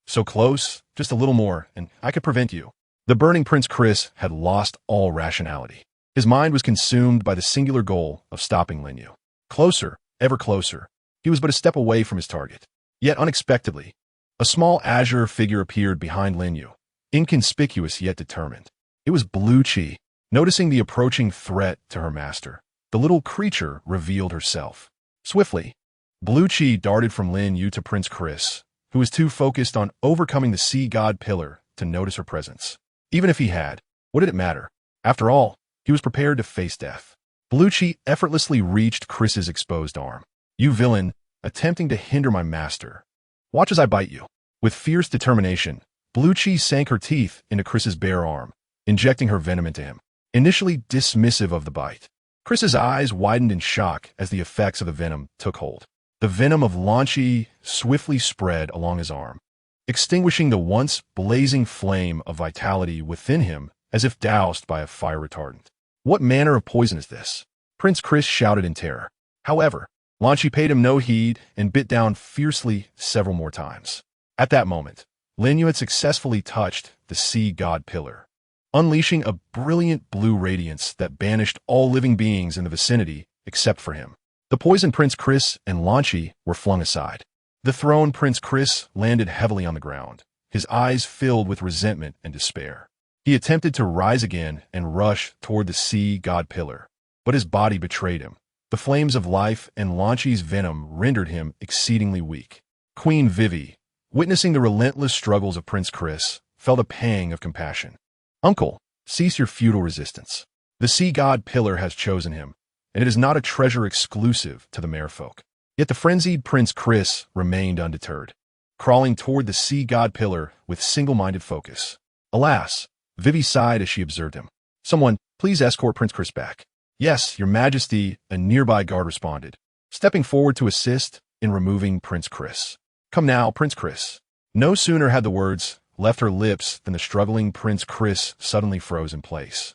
So close, just a little more, and I could prevent you. The burning Prince Chris had lost all rationality. His mind was consumed by the singular goal of stopping Lin Yu. Closer, ever closer. He was but a step away from his target. Yet unexpectedly, a small azure figure appeared behind Lin Yu, inconspicuous yet determined. It was Blue Chi. Noticing the approaching threat to her master, the little creature revealed herself. Swiftly, Blue Chi darted from Lin Yu to Prince Chris, who was too focused on overcoming the sea god pillar to notice her presence. Even if he had, what did it matter? After all, he was prepared to face death. Blue Chi effortlessly reached Chris's exposed arm. You villain, attempting to hinder my master. Watch as I bite you. With fierce determination, Blue Chi sank her teeth into Chris's bare arm, injecting her venom into him. Initially dismissive of the bite, Chris's eyes widened in shock as the effects of the venom took hold. The venom of Lin Yu swiftly spread along his arm, extinguishing the once blazing flame of vitality within him as if doused by a fire retardant. What manner of poison is this? Prince Chris shouted in terror. However, Lin Yu paid him no heed and bit down fiercely several more times. At that moment, Lin Yu had successfully touched the sea god pillar, unleashing a brilliant blue radiance that banished all living beings in the vicinity except for him. The poisoned Prince Chris and Lin Yu were flung aside. The throned Prince Chris landed heavily on the ground, his eyes filled with resentment and despair. He attempted to rise again and rush toward the sea god pillar, but his body betrayed him. The flames of life and Lin Yu's venom rendered him exceedingly weak. Queen Vivi, witnessing the relentless struggles of Prince Chris, felt a pang of compassion. Uncle, cease your futile resistance. The sea god pillar has chosen him, and it is not a treasure exclusive to the merfolk. Yet the frenzied Prince Chris remained undeterred, crawling toward the sea god pillar with single-minded focus. Alas, Vivi sighed as she observed him. Someone, please escort Prince Chris back. Yes, your majesty, a nearby guard responded, stepping forward to assist in removing Prince Chris. Come now, Prince Chris. No sooner had the words left her lips than the struggling Prince Chris suddenly froze in place,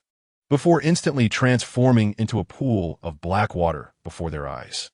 before instantly transforming into a pool of black water before their eyes.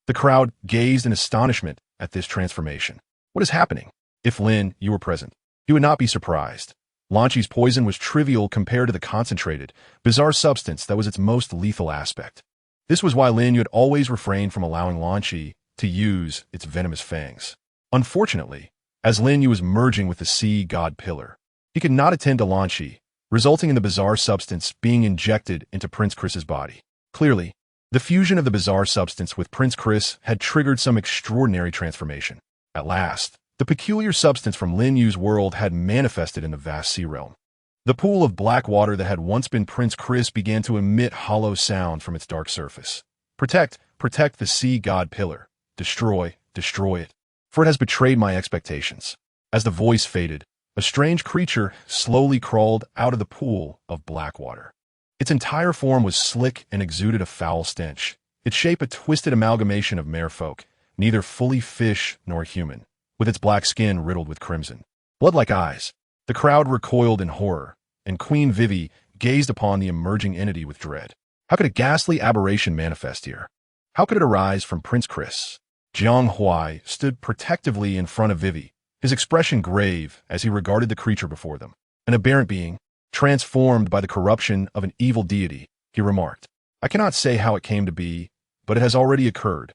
The crowd gazed in astonishment at this transformation. What is happening? If Lin Yu were present, he would not be surprised. Lin Yu's poison was trivial compared to the concentrated, bizarre substance that was its most lethal aspect. This was why Lin Yu had always refrained from allowing Lin Yu to use its venomous fangs. Unfortunately, as Lin Yu was merging with the sea god pillar, he could not attend to Lin Yu, resulting in the bizarre substance being injected into Prince Chris's body. Clearly, the fusion of the bizarre substance with Prince Chris had triggered some extraordinary transformation. At last, the peculiar substance from Lin Yu's world had manifested in the vast sea realm. The pool of black water that had once been Prince Chris began to emit hollow sound from its dark surface. Protect the sea god pillar. Destroy it, for it has betrayed my expectations. As the voice faded, a strange creature slowly crawled out of the pool of black water. Its entire form was slick and exuded a foul stench, its shape a twisted amalgamation of merfolk, neither fully fish nor human, with its black skin riddled with crimson. Blood-like eyes. The crowd recoiled in horror, and Queen Vivi gazed upon the emerging entity with dread. How could a ghastly aberration manifest here? How could it arise from Prince Chris? Jiang Huai stood protectively in front of Vivi, his expression grave as he regarded the creature before them. An aberrant being, transformed by the corruption of an evil deity, he remarked. I cannot say how it came to be, but it has already occurred,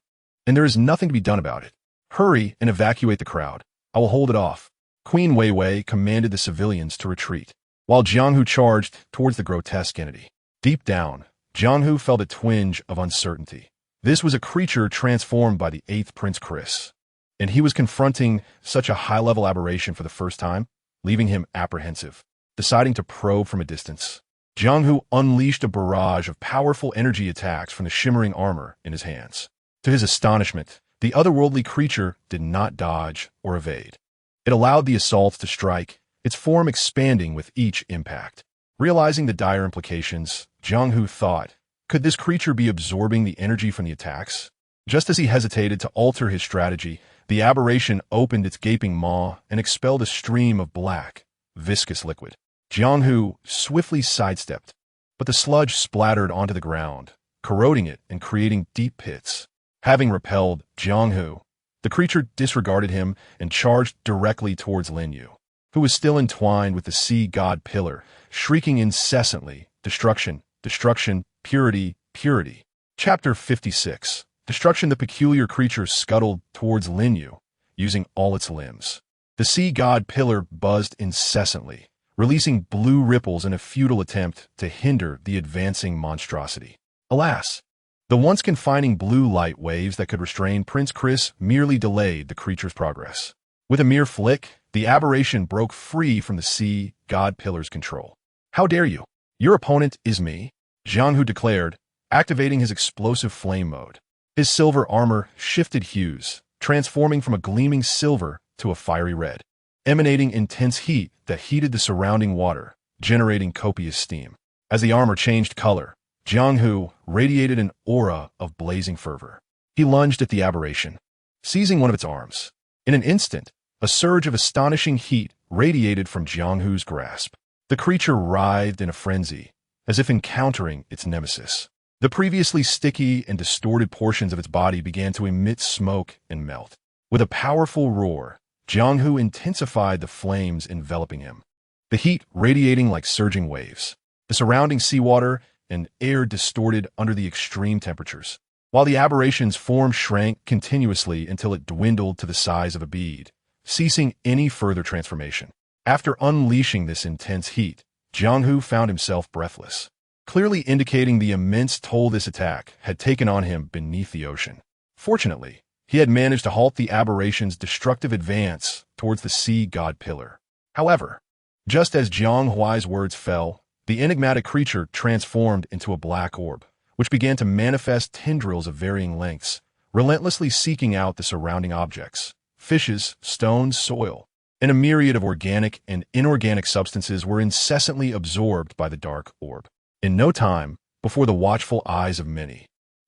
and there is nothing to be done about it. Hurry and evacuate the crowd. I will hold it off. Queen Weiwei commanded the civilians to retreat, while Jianghu charged towards the grotesque entity. Deep down, Jianghu felt a twinge of uncertainty. This was a creature transformed by the 8th Prince Chris. and he was confronting such a high-level aberration for the first time, leaving him apprehensive. Deciding to probe from a distance, Jiang unleashed a barrage of powerful energy attacks from the shimmering armor in his hands. To his astonishment, the otherworldly creature did not dodge or evade. It allowed the assaults to strike, its form expanding with each impact. Realizing the dire implications, Jiang thought, could this creature be absorbing the energy from the attacks? Just as he hesitated to alter his strategy, the aberration opened its gaping maw and expelled a stream of black, viscous liquid. Jiang swiftly sidestepped, but the sludge splattered onto the ground, corroding it and creating deep pits. Having repelled Jiang, the creature disregarded him and charged directly towards Lin Yu, who was still entwined with the sea god pillar, shrieking incessantly, "Destruction, destruction, purity, purity." Chapter 56. Destruction. The peculiar creature scuttled towards Lin Yu, using all its limbs. The sea god pillar buzzed incessantly, releasing blue ripples in a futile attempt to hinder the advancing monstrosity. Alas, the once confining blue light waves that could restrain Prince Chris merely delayed the creature's progress. With a mere flick, the aberration broke free from the sea god pillar's control. "How dare you? Your opponent is me," Jiang declared, activating his explosive flame mode. His silver armor shifted hues, transforming from a gleaming silver to a fiery red, emanating intense heat that heated the surrounding water, generating copious steam. As the armor changed color, Jiang radiated an aura of blazing fervor. He lunged at the aberration, seizing one of its arms. In an instant, a surge of astonishing heat radiated from Jiang grasp. The creature writhed in a frenzy, as if encountering its nemesis. The previously sticky and distorted portions of its body began to emit smoke and melt. With a powerful roar, Jiang intensified the flames enveloping him, the heat radiating like surging waves. The surrounding seawater and air distorted under the extreme temperatures, while the aberration's form shrank continuously until it dwindled to the size of a bead, ceasing any further transformation. After unleashing this intense heat, Jiang found himself breathless, clearly indicating the immense toll this attack had taken on him beneath the ocean. Fortunately, he had managed to halt the aberration's destructive advance towards the sea god pillar. However, just as Jiang Huai's words fell, the enigmatic creature transformed into a black orb, which began to manifest tendrils of varying lengths, relentlessly seeking out the surrounding objects. Fishes, stones, soil, and a myriad of organic and inorganic substances were incessantly absorbed by the dark orb. In no time, before the watchful eyes of many,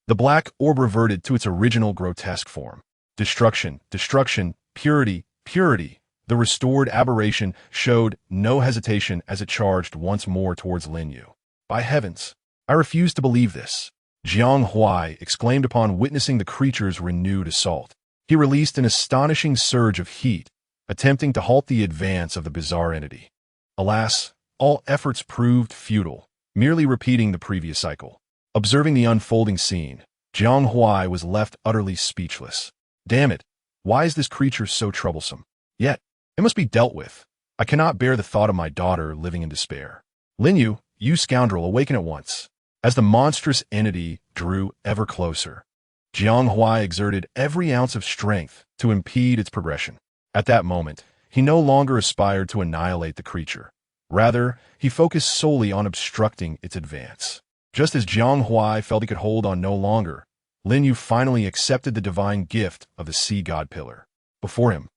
the black orb reverted to its original grotesque form. Destruction, destruction, purity, purity. The restored aberration showed no hesitation as it charged once more towards Lin Yu. "By heavens, I refuse to believe this," Jiang Huai exclaimed upon witnessing the creature's renewed assault. He released an astonishing surge of heat, attempting to halt the advance of the bizarre entity. Alas, all efforts proved futile, merely repeating the previous cycle. Observing the unfolding scene, Jiang Huai was left utterly speechless. "Damn it, why is this creature so troublesome? Yet, it must be dealt with. I cannot bear the thought of my daughter living in despair. Lin Yu, you scoundrel, awaken at once." As the monstrous entity drew ever closer, Jiang Huai exerted every ounce of strength to impede its progression. At that moment, he no longer aspired to annihilate the creature. Rather, he focused solely on obstructing its advance. Just as Jiang Huai felt he could hold on no longer, Lin Yu finally accepted the divine gift of the sea god pillar. Before him,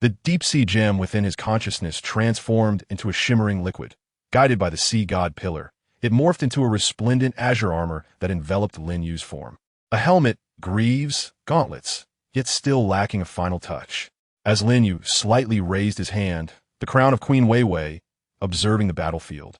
the deep-sea gem within his consciousness transformed into a shimmering liquid. Guided by the sea god pillar, it morphed into a resplendent azure armor that enveloped Lin Yu's form. A helmet, greaves, gauntlets, yet still lacking a final touch. As Lin Yu slightly raised his hand, the crown of Queen Weiwei, observing the battlefield,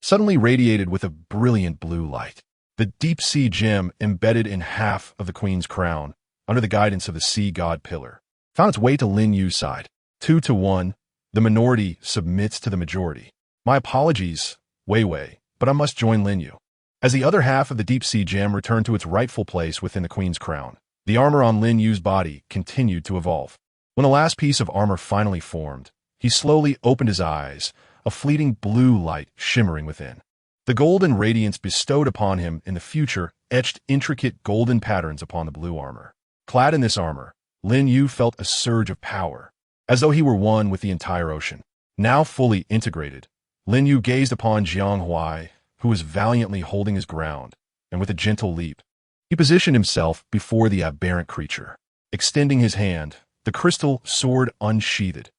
suddenly radiated with a brilliant blue light. The deep-sea gem embedded in half of the queen's crown, under the guidance of the sea god pillar, found its way to Lin Yu's side. 2-1, the minority submits to the majority. "My apologies, Weiwei, but I must join Lin Yu." As the other half of the deep-sea gem returned to its rightful place within the queen's crown, the armor on Lin Yu's body continued to evolve. When the last piece of armor finally formed, he slowly opened his eyes, a fleeting blue light shimmering within. The golden radiance bestowed upon him in the future etched intricate golden patterns upon the blue armor. Clad in this armor, Lin Yu felt a surge of power, as though he were one with the entire ocean. Now fully integrated, Lin Yu gazed upon Jiang Huai, who was valiantly holding his ground, and with a gentle leap, he positioned himself before the aberrant creature. Extending his hand, the crystal sword unsheathed.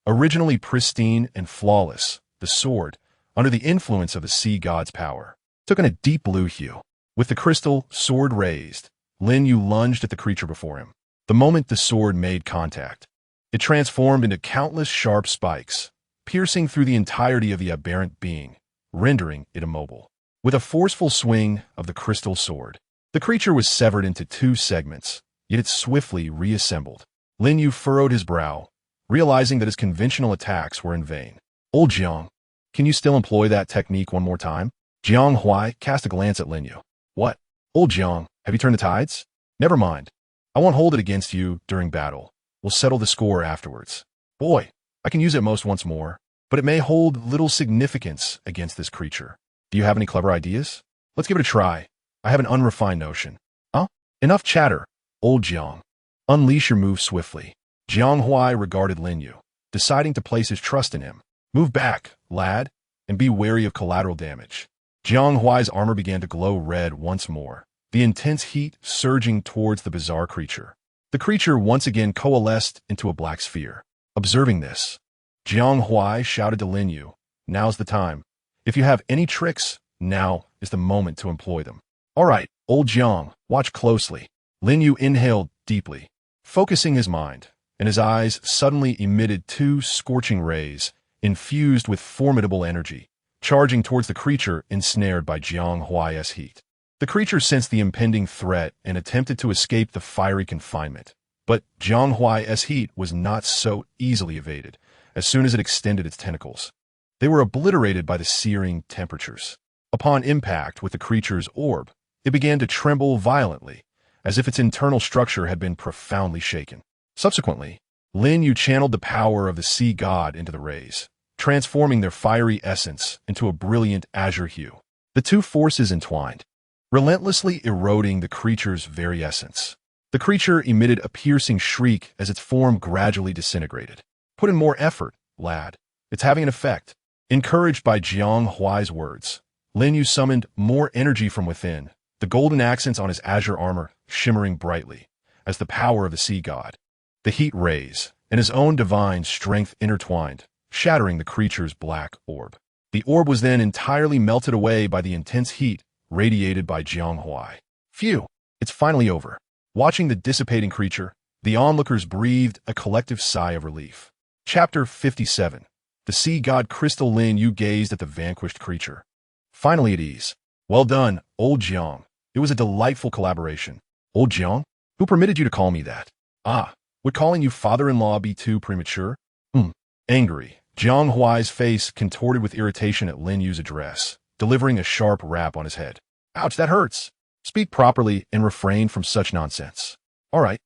Originally pristine and flawless, the sword, under the influence of the sea god's power, took on a deep blue hue. With the crystal sword raised, Lin Yu lunged at the creature before him. The moment the sword made contact, it transformed into countless sharp spikes, piercing through the entirety of the aberrant being, rendering it immobile. With a forceful swing of the crystal sword, the creature was severed into two segments, yet it swiftly reassembled. Lin Yu furrowed his brow, realizing that his conventional attacks were in vain. Old Jiang, can you still employ that technique one more time? Jiang Huai cast a glance at Lin Yu. What? Old Jiang, have you turned the tides? Never mind. I won't hold it against you during battle. We'll settle the score afterwards. Boy, I can use it most once more, but it may hold little significance against this creature. Do you have any clever ideas? Let's give it a try. I have an unrefined notion. Huh? Enough chatter, old Jiang. Unleash your move swiftly. Jiang Huai regarded Lin Yu, deciding to place his trust in him. Move back, lad, and be wary of collateral damage. Jiang Huai's armor began to glow red once more, the intense heat surging towards the bizarre creature. The creature once again coalesced into a black sphere. Observing this, Jiang Huai shouted to Lin Yu, "Now's the time. If you have any tricks, now is the moment to employ them." All right, old Jiang, watch closely. Lin Yu inhaled deeply, focusing his mind, and his eyes suddenly emitted two scorching rays, infused with formidable energy, charging towards the creature ensnared by Jiang Huai's heat. The creature sensed the impending threat and attempted to escape the fiery confinement. But Jiang Huai's heat was not so easily evaded as soon as it extended its tentacles. They were obliterated by the searing temperatures. Upon impact with the creature's orb, it began to tremble violently, as if its internal structure had been profoundly shaken. Subsequently, Lin Yu channeled the power of the sea god into the rays, transforming their fiery essence into a brilliant azure hue. The two forces entwined, relentlessly eroding the creature's very essence. The creature emitted a piercing shriek as its form gradually disintegrated. Put in more effort, lad. It's having an effect. Encouraged by Jiang Huai's words, Lin Yu summoned more energy from within, the golden accents on his azure armor shimmering brightly, as the power of the sea god. The heat rays, and his own divine strength intertwined, shattering the creature's black orb. The orb was then entirely melted away by the intense heat radiated by Jiang Huai. Phew, it's finally over. Watching the dissipating creature, the onlookers breathed a collective sigh of relief. Chapter 57. The sea god Crystal Lin Yu gazed at the vanquished creature. Finally at ease. Well done, old Jiang. It was a delightful collaboration. Old Jiang? Who permitted you to call me that? Ah, would calling you father-in-law be too premature? Angry, Jiang Huai's face contorted with irritation at Lin Yu's address, delivering a sharp rap on his head. Ouch, that hurts. Speak properly and refrain from such nonsense. All right,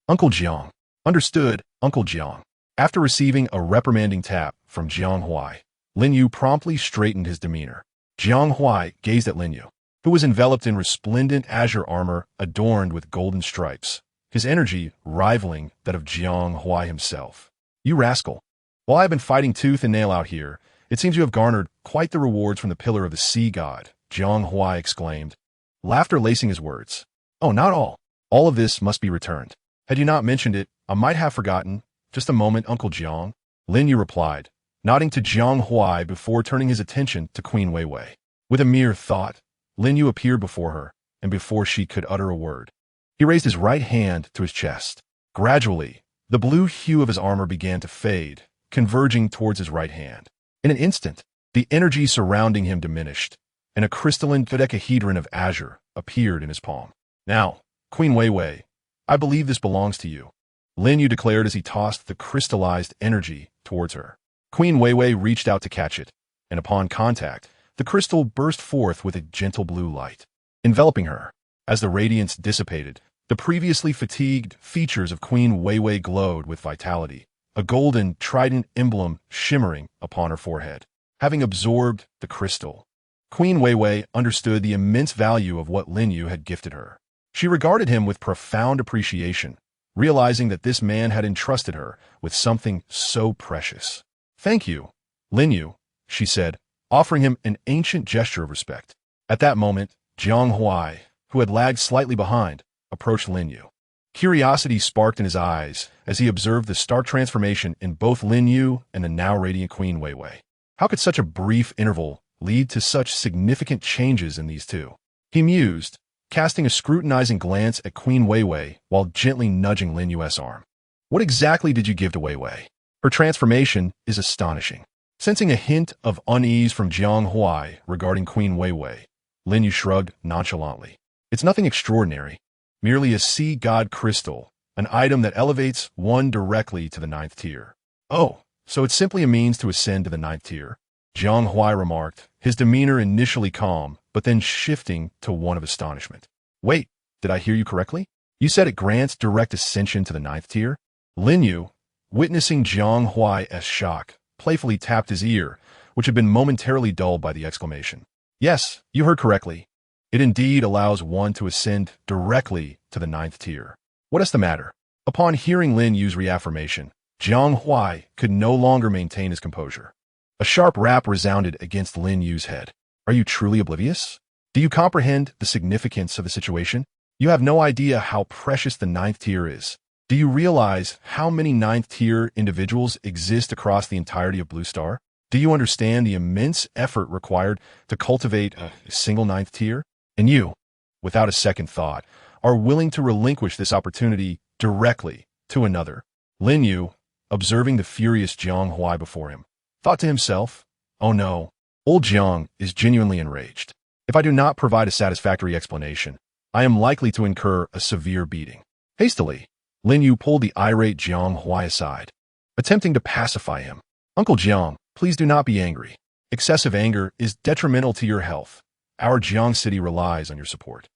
Uncle Jiang. Understood, Uncle Jiang. After receiving a reprimanding tap from Jiang Huai, Lin Yu promptly straightened his demeanor. Jiang Huai gazed at Lin Yu, who was enveloped in resplendent azure armor adorned with golden stripes, his energy rivaling that of Jiang Huai himself. You rascal. While I have been fighting tooth and nail out here, it seems you have garnered quite the rewards from the pillar of the sea god, Jiang Huai exclaimed, laughter lacing his words. Oh, not all. All of this must be returned. Had you not mentioned it, I might have forgotten. Just a moment, Uncle Jiang. Lin Yu replied, nodding to Jiang Huai before turning his attention to Queen Weiwei. With a mere thought, Lin Yu appeared before her, and before she could utter a word, he raised his right hand to his chest. Gradually, the blue hue of his armor began to fade, converging towards his right hand. In an instant, the energy surrounding him diminished, and a crystalline dodecahedron of azure appeared in his palm. Now, Queen Weiwei, I believe this belongs to you, Lin Yu declared as he tossed the crystallized energy towards her. Queen Weiwei reached out to catch it, and upon contact, the crystal burst forth with a gentle blue light, enveloping her. As the radiance dissipated, the previously fatigued features of Queen Weiwei glowed with vitality, a golden trident emblem shimmering upon her forehead. Having absorbed the crystal, Queen Weiwei understood the immense value of what Lin Yu had gifted her. She regarded him with profound appreciation, realizing that this man had entrusted her with something so precious. "Thank you, Lin Yu," she said, offering him an ancient gesture of respect. At that moment, Jiang Huai, who had lagged slightly behind, approached Lin Yu. Curiosity sparked in his eyes as he observed the stark transformation in both Lin Yu and the now radiant Queen Wei Wei. How could such a brief interval lead to such significant changes in these two? He mused, casting a scrutinizing glance at Queen Wei Wei while gently nudging Lin Yu's arm. "What exactly did you give to Wei Wei? Her transformation is astonishing." Sensing a hint of unease from Jiang Huai regarding Queen Wei Wei, Lin Yu shrugged nonchalantly. "It's nothing extraordinary, merely a sea god crystal, an item that elevates one directly to the 9th tier." "Oh, so it's simply a means to ascend to the 9th tier," Jiang Huai remarked, his demeanor initially calm, but then shifting to one of astonishment. "Wait, did I hear you correctly? You said it grants direct ascension to the 9th tier?" Lin Yu, witnessing Jiang Huai's shock, playfully tapped his ear, which had been momentarily dulled by the exclamation. "Yes, you heard correctly. It indeed allows one to ascend directly to the 9th tier. What is the matter?" Upon hearing Lin Yu's reaffirmation, Jiang Huai could no longer maintain his composure. A sharp rap resounded against Lin Yu's head. "Are you truly oblivious? Do you comprehend the significance of the situation? You have no idea how precious the 9th tier is. Do you realize how many 9th tier individuals exist across the entirety of Blue Star? Do you understand the immense effort required to cultivate a single 9th tier? And you, without a second thought, are willing to relinquish this opportunity directly to another." Lin Yu, observing the furious Jiang Huai before him, thought to himself, "Oh no, old Jiang is genuinely enraged. If I do not provide a satisfactory explanation, I am likely to incur a severe beating." Hastily, Lin Yu pulled the irate Jiang Huai aside, attempting to pacify him. "Uncle Jiang, please do not be angry. Excessive anger is detrimental to your health. Our Jiang city relies on your support."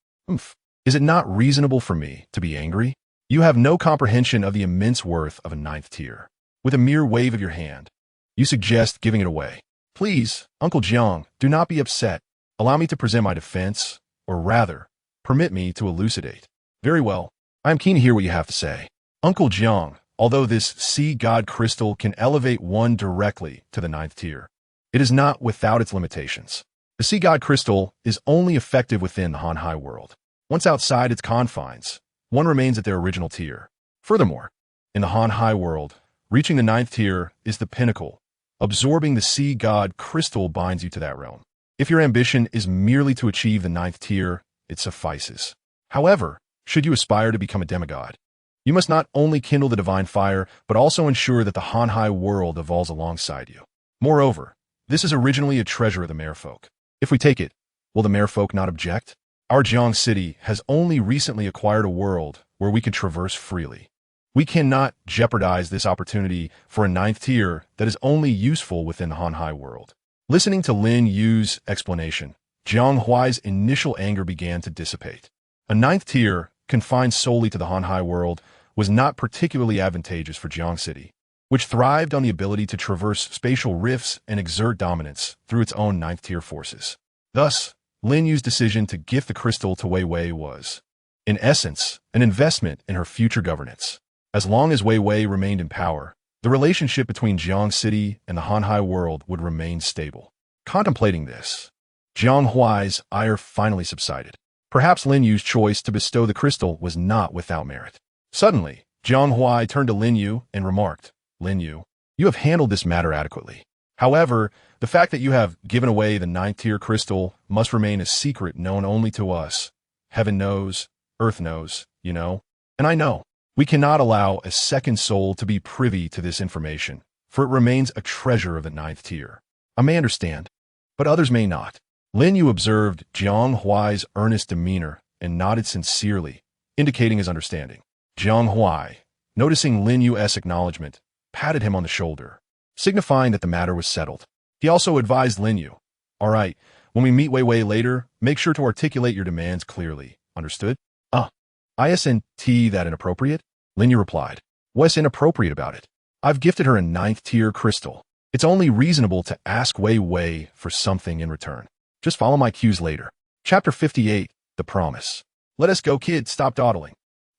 Is it not reasonable for me to be angry? You have no comprehension of the immense worth of a 9th tier. With a mere wave of your hand, you suggest giving it away. "Please, Uncle Jiang, do not be upset. Allow me to present my defense, or rather, permit me to elucidate." "Very well. I am keen to hear what you have to say." "Uncle Jiang, although this sea god crystal can elevate one directly to the 9th tier, it is not without its limitations. The sea god crystal is only effective within the Han-Hai world. Once outside its confines, one remains at their original tier. Furthermore, in the Han-Hai world, reaching the 9th tier is the pinnacle. Absorbing the sea god crystal binds you to that realm. If your ambition is merely to achieve the 9th tier, it suffices. However, should you aspire to become a demigod, you must not only kindle the divine fire, but also ensure that the Han-Hai world evolves alongside you. Moreover, this is originally a treasure of the merfolk. If we take it, will the merfolk not object? Our Jiang city has only recently acquired a world where we can traverse freely. We cannot jeopardize this opportunity for a 9th tier that is only useful within the Han-Hai world." Listening to Lin Yu's explanation, Jiang Huai's initial anger began to dissipate. A 9th tier, confined solely to the Han-Hai world, was not particularly advantageous for Jiang City, which thrived on the ability to traverse spatial rifts and exert dominance through its own 9th tier forces. Thus, Lin Yu's decision to gift the crystal to Wei Wei was, in essence, an investment in her future governance. As long as Wei Wei remained in power, the relationship between Jiang City and the Han-Hai world would remain stable. Contemplating this, Jiang Huai's ire finally subsided. Perhaps Lin Yu's choice to bestow the crystal was not without merit. Suddenly, Jiang Huai turned to Lin Yu and remarked, "Lin Yu, you have handled this matter adequately. However, the fact that you have given away the 9th tier crystal must remain a secret known only to us. Heaven knows, earth knows, you know, and I know. We cannot allow a second soul to be privy to this information, for it remains a treasure of the 9th tier. I may understand, but others may not." Lin Yu observed Jiang Huai's earnest demeanor and nodded sincerely, indicating his understanding. Jiang Huai, noticing Lin Yu's acknowledgement, patted him on the shoulder, signifying that the matter was settled. He also advised Lin Yu, "All right, when we meet Wei Wei later, make sure to articulate your demands clearly. Understood?" Isn't that inappropriate?" Lin Yu replied. "What's inappropriate about it? I've gifted her a 9th tier crystal. It's only reasonable to ask Wei Wei for something in return. Just follow my cues later." Chapter 58, The Promise. "Let us go, kid, stop dawdling."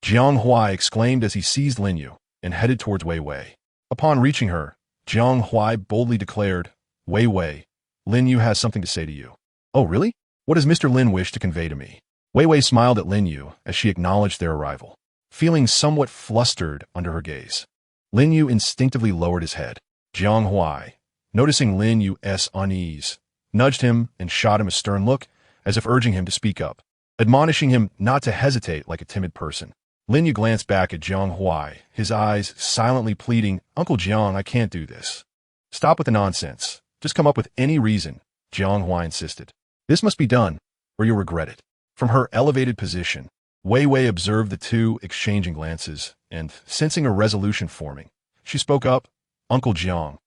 Jiang Huai exclaimed as he seized Lin Yu and headed towards Wei Wei. Upon reaching her, Jiang Huai boldly declared, Wei Wei, Lin Yu has something to say to you. Oh, really? What does Mr. Lin wish to convey to me? Wei Wei smiled at Lin Yu as she acknowledged their arrival, feeling somewhat flustered under her gaze. Lin Yu instinctively lowered his head. Jiang Huai, noticing Lin Yu's unease, nudged him and shot him a stern look as if urging him to speak up, admonishing him not to hesitate like a timid person. Lin Yu glanced back at Jiang Huai, his eyes silently pleading, Uncle Jiang, I can't do this. Stop with the nonsense. Just come up with any reason, Jiang Huai insisted. This must be done, or you'll regret it. From her elevated position, Wei Wei observed the two exchanging glances, and, sensing a resolution forming, she spoke up, Uncle Jiang,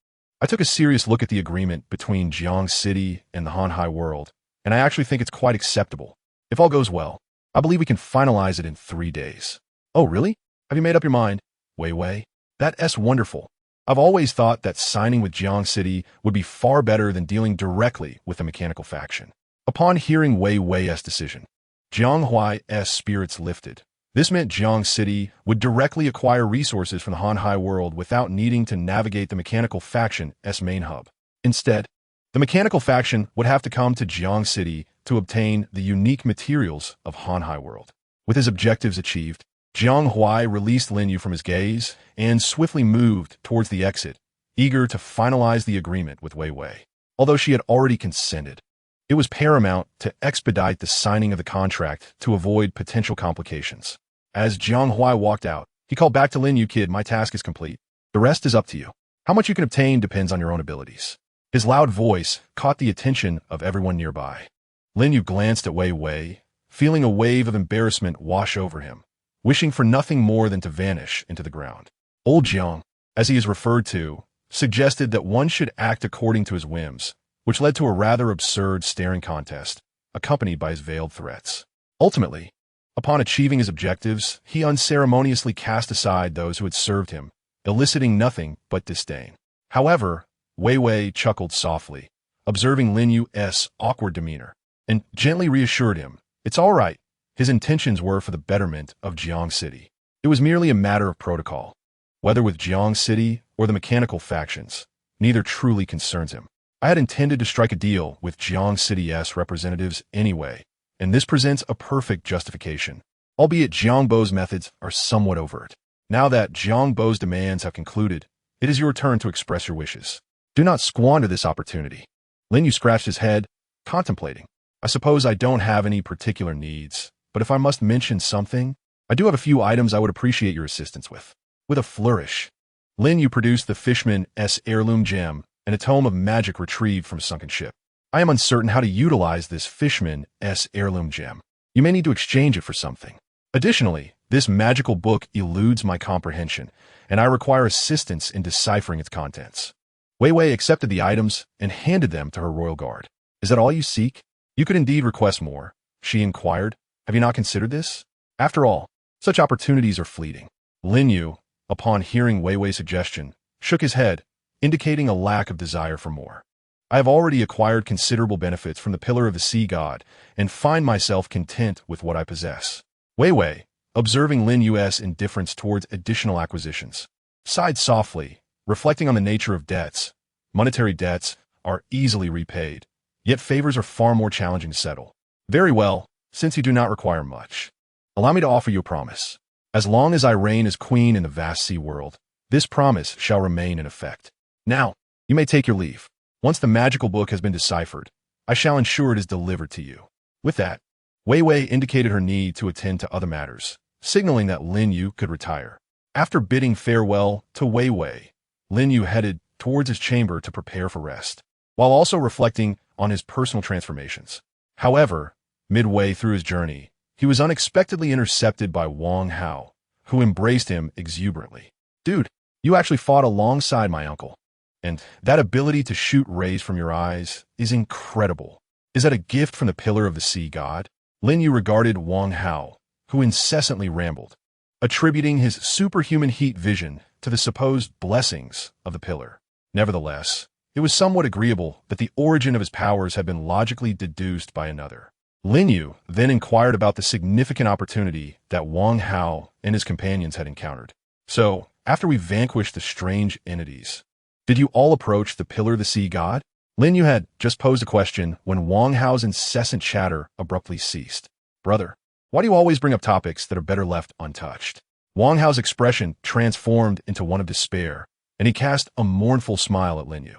I took a serious look at the agreement between Jiang City and the Hanhai world, and I actually think it's quite acceptable. If all goes well, I believe we can finalize it in 3 days. Oh, really? Have you made up your mind, Wei Wei? That's wonderful. I've always thought that signing with Jiang City would be far better than dealing directly with the mechanical faction. Upon hearing Wei Wei's decision, Jiang Huai's spirits lifted. This meant Jiang City would directly acquire resources from the Hanhai world without needing to navigate the mechanical faction's main hub. Instead, the mechanical faction would have to come to Jiang City to obtain the unique materials of Hanhai world. With his objectives achieved, Jiang Huai released Lin Yu from his gaze and swiftly moved towards the exit, eager to finalize the agreement with Wei Wei. Although she had already consented, it was paramount to expedite the signing of the contract to avoid potential complications. As Jiang Huai walked out, he called back to Lin Yu, Kid, my task is complete. The rest is up to you. How much you can obtain depends on your own abilities. His loud voice caught the attention of everyone nearby. Lin Yu glanced at Wei Wei, feeling a wave of embarrassment wash over him, wishing for nothing more than to vanish into the ground. Old Jiang, as he is referred to, suggested that one should act according to his whims, which led to a rather absurd staring contest, accompanied by his veiled threats. Ultimately, upon achieving his objectives, he unceremoniously cast aside those who had served him, eliciting nothing but disdain. However, Wei Wei chuckled softly, observing Lin Yu's awkward demeanor, and gently reassured him, it's all right. His intentions were for the betterment of Jiang City. It was merely a matter of protocol. Whether with Jiang City or the mechanical factions, neither truly concerns him. I had intended to strike a deal with Jiang City's representatives anyway, and this presents a perfect justification, albeit Jiang Bo's methods are somewhat overt. Now that Jiang Bo's demands have concluded, it is your turn to express your wishes. Do not squander this opportunity. Lin Yu scratched his head, contemplating. I suppose I don't have any particular needs, but if I must mention something, I do have a few items I would appreciate your assistance with. With a flourish, Lin Yu produced the Fishman's heirloom gem and a tome of magic retrieved from a sunken ship. I am uncertain how to utilize this Fishman's heirloom gem. You may need to exchange it for something. Additionally, this magical book eludes my comprehension, and I require assistance in deciphering its contents. Wei Wei accepted the items and handed them to her royal guard. Is that all you seek? You could indeed request more, she inquired. Have you not considered this? After all, such opportunities are fleeting. Lin Yu, upon hearing Wei Wei's suggestion, shook his head, indicating a lack of desire for more. I have already acquired considerable benefits from the Pillar of the Sea God and find myself content with what I possess. Wei Wei, observing Lin Yu's indifference towards additional acquisitions, sighed softly, reflecting on the nature of debts. Monetary debts are easily repaid, yet favors are far more challenging to settle. Very well, since you do not require much. Allow me to offer you a promise. As long as I reign as queen in the vast sea world, this promise shall remain in effect. Now, you may take your leave. Once the magical book has been deciphered, I shall ensure it is delivered to you. With that, Wei Wei indicated her need to attend to other matters, signaling that Lin Yu could retire. After bidding farewell to Wei Wei, Lin Yu headed towards his chamber to prepare for rest, while also reflecting on his personal transformations. However, midway through his journey, he was unexpectedly intercepted by Wang Hao, who embraced him exuberantly. Dude, you actually fought alongside my uncle. And that ability to shoot rays from your eyes is incredible. Is that a gift from the Pillar of the Sea God? Lin Yu regarded Wang Hao, who incessantly rambled, attributing his superhuman heat vision to the supposed blessings of the pillar. Nevertheless, it was somewhat agreeable that the origin of his powers had been logically deduced by another. Lin Yu then inquired about the significant opportunity that Wang Hao and his companions had encountered. So, after we vanquished the strange entities, did you all approach the Pillar of the Sea God? Lin Yu had just posed a question when Wang Hao's incessant chatter abruptly ceased. Brother, why do you always bring up topics that are better left untouched? Wang Hao's expression transformed into one of despair, and he cast a mournful smile at Lin Yu.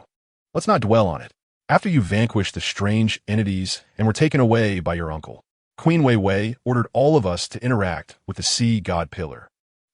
Let's not dwell on it. After you vanquished the strange entities and were taken away by your uncle, Queen Wei Wei ordered all of us to interact with the Sea God Pillar.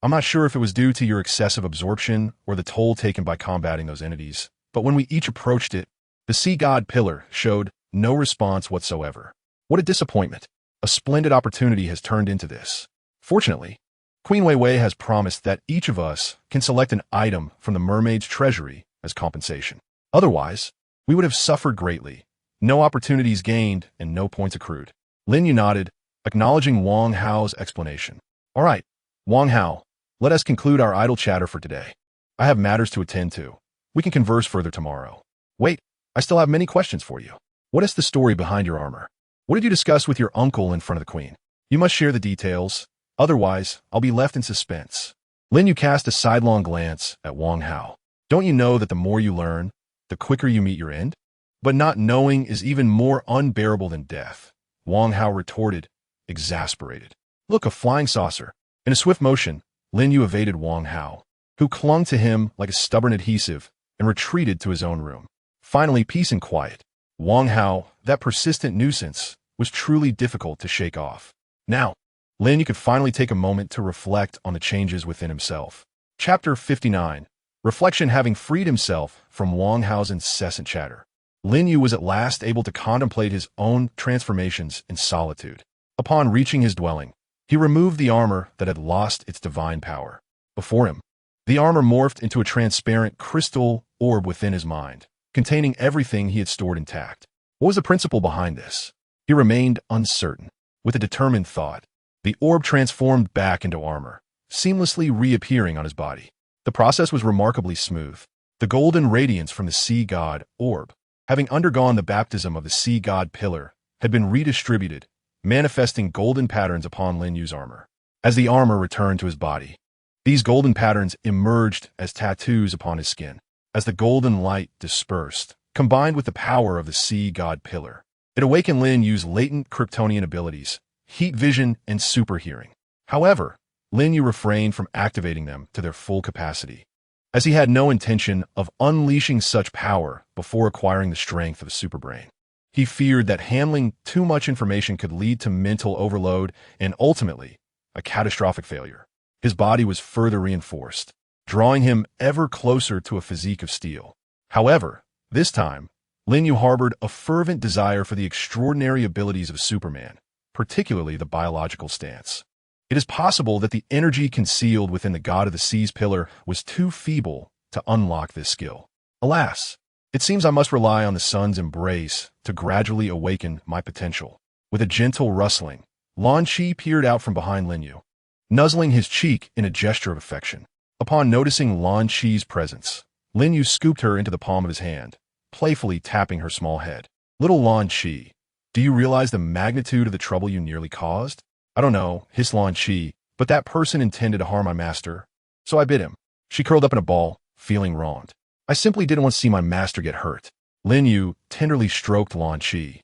I'm not sure if it was due to your excessive absorption or the toll taken by combating those entities, but when we each approached it, the Sea God Pillar showed no response whatsoever. What a disappointment. A splendid opportunity has turned into this. Fortunately, Queen Wei Wei has promised that each of us can select an item from the mermaid's treasury as compensation. Otherwise, we would have suffered greatly. No opportunities gained and no points accrued. Lin Yu nodded, acknowledging Wang Hao's explanation. All right, Wang Hao, let us conclude our idle chatter for today. I have matters to attend to. We can converse further tomorrow. Wait, I still have many questions for you. What is the story behind your armor? What did you discuss with your uncle in front of the queen? You must share the details. Otherwise, I'll be left in suspense. Lin Yu cast a sidelong glance at Wang Hao. Don't you know that the more you learn, the quicker you meet your end? But not knowing is even more unbearable than death, Wang Hao retorted, exasperated. Look, a flying saucer. In a swift motion, Lin Yu evaded Wang Hao, who clung to him like a stubborn adhesive and retreated to his own room. Finally, peace and quiet. Wang Hao, that persistent nuisance, was truly difficult to shake off. Now, Lin Yu could finally take a moment to reflect on the changes within himself. Chapter 59. Reflection. Having freed himself from Wang Hao's incessant chatter, Lin Yu was at last able to contemplate his own transformations in solitude. Upon reaching his dwelling, he removed the armor that had lost its divine power. Before him, the armor morphed into a transparent crystal orb within his mind, containing everything he had stored intact. What was the principle behind this? He remained uncertain. With a determined thought, the orb transformed back into armor, seamlessly reappearing on his body. The process was remarkably smooth. The golden radiance from the Sea God orb, having undergone the baptism of the Sea God Pillar, had been redistributed, manifesting golden patterns upon Lin Yu's armor. As the armor returned to his body, these golden patterns emerged as tattoos upon his skin. As the golden light dispersed, combined with the power of the Sea God Pillar, it awakened Lin Yu's latent Kryptonian abilities, heat vision and super hearing. However, Lin Yu refrained from activating them to their full capacity, as he had no intention of unleashing such power before acquiring the strength of a superbrain. He feared that handling too much information could lead to mental overload and ultimately a catastrophic failure. His body was further reinforced, drawing him ever closer to a physique of steel. However, this time, Lin Yu harbored a fervent desire for the extraordinary abilities of Superman, particularly the biological stance. It is possible that the energy concealed within the God of the Sea's pillar was too feeble to unlock this skill. Alas, it seems I must rely on the sun's embrace to gradually awaken my potential. With a gentle rustling, Lan Chi peered out from behind Lin Yu, nuzzling his cheek in a gesture of affection. Upon noticing Lan Chi's presence, Lin Yu scooped her into the palm of his hand, playfully tapping her small head. Little Lan Chi, do you realize the magnitude of the trouble you nearly caused? I don't know, hissed Lan Chi, but that person intended to harm my master, so I bit him. She curled up in a ball, feeling wronged. I simply didn't want to see my master get hurt. Lin Yu tenderly stroked Lan Chi,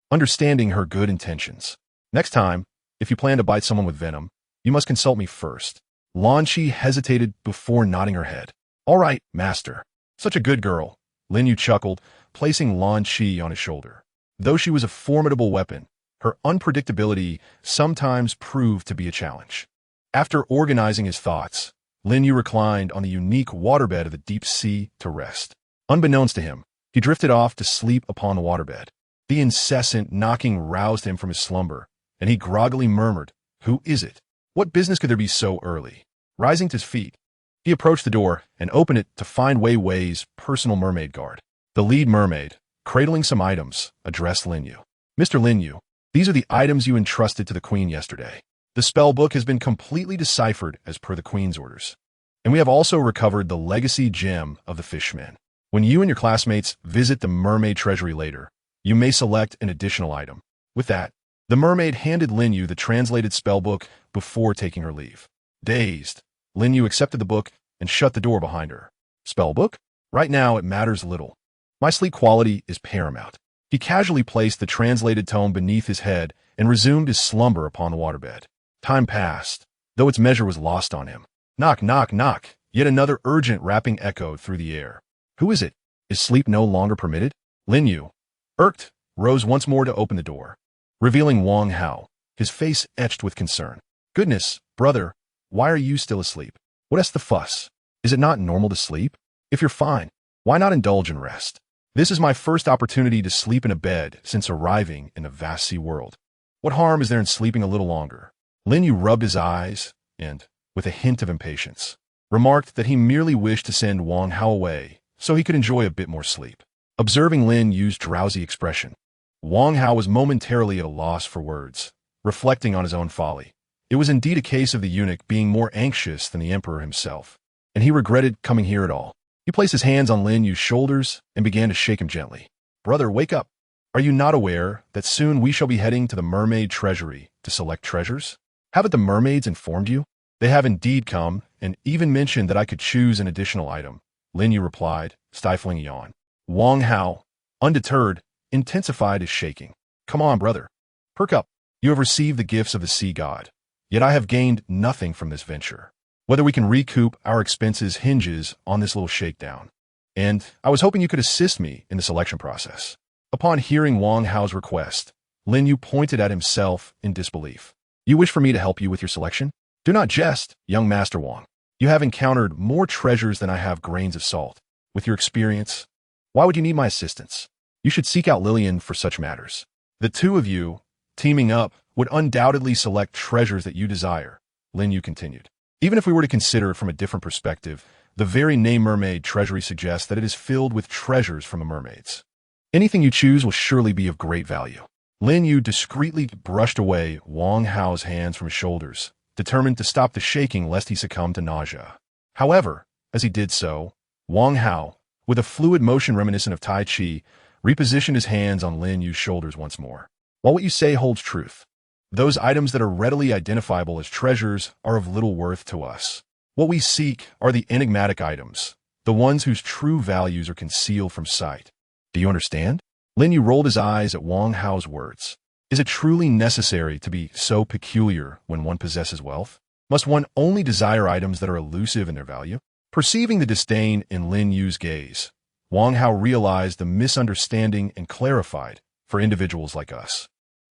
understanding her good intentions. Next time, if you plan to bite someone with venom, you must consult me first. Lan Chi hesitated before nodding her head. All right, master. Such a good girl. Lin Yu chuckled, placing Lan Chi on his shoulder. Though she was a formidable weapon, her unpredictability sometimes proved to be a challenge. After organizing his thoughts, Lin Yu reclined on the unique waterbed of the deep sea to rest. Unbeknownst to him, he drifted off to sleep upon the waterbed. The incessant knocking roused him from his slumber, and he groggily murmured, "Who is it? What business could there be so early?" Rising to his feet, he approached the door and opened it to find Wei Wei's personal mermaid guard. The lead mermaid, cradling some items, addressed Lin Yu. "Mr. Lin Yu, these are the items you entrusted to the Queen yesterday. The spell book has been completely deciphered as per the Queen's orders. And we have also recovered the legacy gem of the Fishmen. When you and your classmates visit the mermaid treasury later, you may select an additional item. With that, The mermaid handed Lin Yu the translated spellbook before taking her leave. Dazed, Lin Yu accepted the book and shut the door behind her. Spellbook? Right now, it matters little. My sleep quality is paramount. He casually placed the translated tome beneath his head and resumed his slumber upon the waterbed. Time passed, though its measure was lost on him. Knock, knock, knock. Yet another urgent rapping echoed through the air. Who is it? Is sleep no longer permitted? Lin Yu, irked, rose once more to open the door, revealing Wang Hao, his face etched with concern. Goodness, brother, why are you still asleep? What's the fuss? Is it not normal to sleep? If you're fine, why not indulge in rest? This is my first opportunity to sleep in a bed since arriving in the vast sea world. What harm is there in sleeping a little longer? Lin Yu rubbed his eyes and, with a hint of impatience, remarked that he merely wished to send Wang Hao away so he could enjoy a bit more sleep. Observing Lin Yu's drowsy expression, Wang Hao was momentarily at a loss for words, reflecting on his own folly. It was indeed a case of the eunuch being more anxious than the emperor himself, and he regretted coming here at all. He placed his hands on Lin Yu's shoulders and began to shake him gently. Brother, wake up. Are you not aware that soon we shall be heading to the mermaid treasury to select treasures? Haven't the mermaids informed you? They have indeed come, and even mentioned that I could choose an additional item, Lin Yu replied, stifling a yawn. Wang Hao, undeterred, intensified his shaking. Come on, brother. Perk up. You have received the gifts of the sea god. Yet I have gained nothing from this venture. Whether we can recoup our expenses hinges on this little shakedown. And I was hoping you could assist me in the selection process. Upon hearing Wang Hao's request, Lin Yu pointed at himself in disbelief. You wish for me to help you with your selection? Do not jest, young Master Wang. You have encountered more treasures than I have grains of salt. With your experience, why would you need my assistance? You should seek out Lillian for such matters. The two of you, teaming up, would undoubtedly select treasures that you desire, Lin Yu continued. Even if we were to consider it from a different perspective, the very name mermaid treasury suggests that it is filled with treasures from the mermaids. Anything you choose will surely be of great value. Lin Yu discreetly brushed away Wang Hao's hands from his shoulders, determined to stop the shaking lest he succumb to nausea. However, as he did so, Wang Hao, with a fluid motion reminiscent of Tai Chi, repositioned his hands on Lin Yu's shoulders once more. While what you say holds truth, those items that are readily identifiable as treasures are of little worth to us. What we seek are the enigmatic items, the ones whose true values are concealed from sight. Do you understand? Lin Yu rolled his eyes at Wang Hao's words. Is it truly necessary to be so peculiar when one possesses wealth? Must one only desire items that are elusive in their value? Perceiving the disdain in Lin Yu's gaze, Wang Hao realized the misunderstanding and clarified for individuals like us.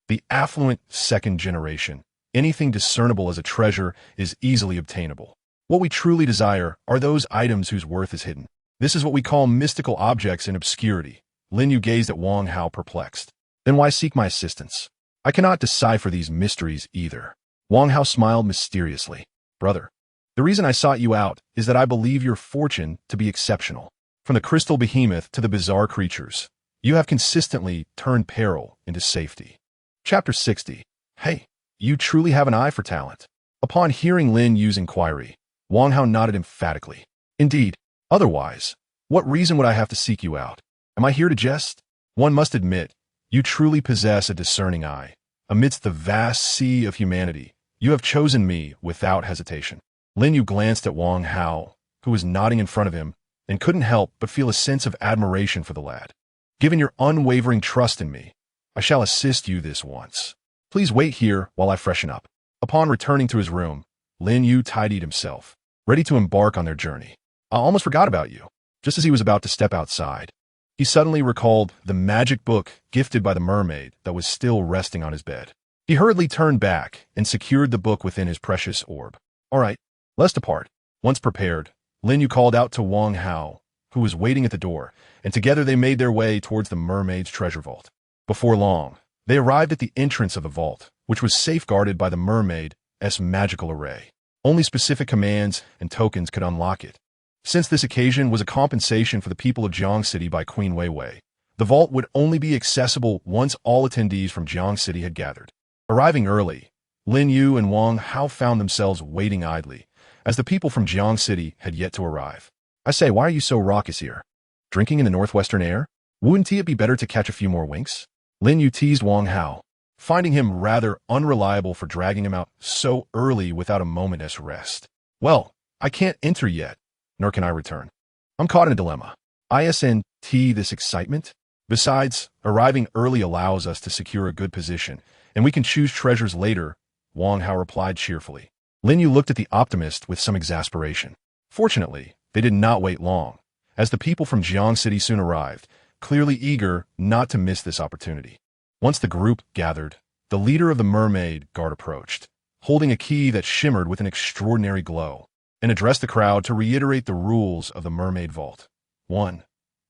The affluent second generation, anything discernible as a treasure is easily obtainable. What we truly desire are those items whose worth is hidden. This is what we call mystical objects in obscurity. Lin Yu gazed at Wang Hao perplexed. Then why seek my assistance? I cannot decipher these mysteries either. Wang Hao smiled mysteriously. Brother, the reason I sought you out is that I believe your fortune to be exceptional. From the crystal behemoth to the bizarre creatures, you have consistently turned peril into safety. Chapter 60. Hey, you truly have an eye for talent. Upon hearing Lin Yu's inquiry, Wang Hao nodded emphatically. Indeed, otherwise, what reason would I have to seek you out? Am I here to jest? One must admit, you truly possess a discerning eye. Amidst the vast sea of humanity, you have chosen me without hesitation. Lin Yu glanced at Wang Hao, who was nodding in front of him, and couldn't help but feel a sense of admiration for the lad. Given your unwavering trust in me, I shall assist you this once. Please wait here while I freshen up. Upon returning to his room, Lin Yu tidied himself, ready to embark on their journey. I almost forgot about you. Just as he was about to step outside, he suddenly recalled the magic book gifted by the mermaid that was still resting on his bed. He hurriedly turned back and secured the book within his precious orb. All right, let's depart. Once prepared, Lin Yu called out to Wang Hao, who was waiting at the door, and together they made their way towards the mermaid's treasure vault. Before long, they arrived at the entrance of the vault, which was safeguarded by the mermaid's magical array. Only specific commands and tokens could unlock it. Since this occasion was a compensation for the people of Jiang City by Queen Weiwei, the vault would only be accessible once all attendees from Jiang City had gathered. Arriving early, Lin Yu and Wang Hao found themselves waiting idly, as the people from Jiang City had yet to arrive. I say, why are you so raucous here? Drinking in the northwestern air? Wouldn't it be better to catch a few more winks? Lin Yu teased Wang Hao. finding him rather unreliable for dragging him out so early without a moment's rest. Well, I can't enter yet, nor can I return. I'm caught in a dilemma. Isn't this excitement? Besides, arriving early allows us to secure a good position, and we can choose treasures later, Wang Hao replied cheerfully. Lin Yu looked at the optimist with some exasperation. Fortunately, they did not wait long, as the people from Jiang City soon arrived, clearly eager not to miss this opportunity. Once the group gathered, the leader of the mermaid guard approached, holding a key that shimmered with an extraordinary glow, and addressed the crowd to reiterate the rules of the mermaid vault. 1.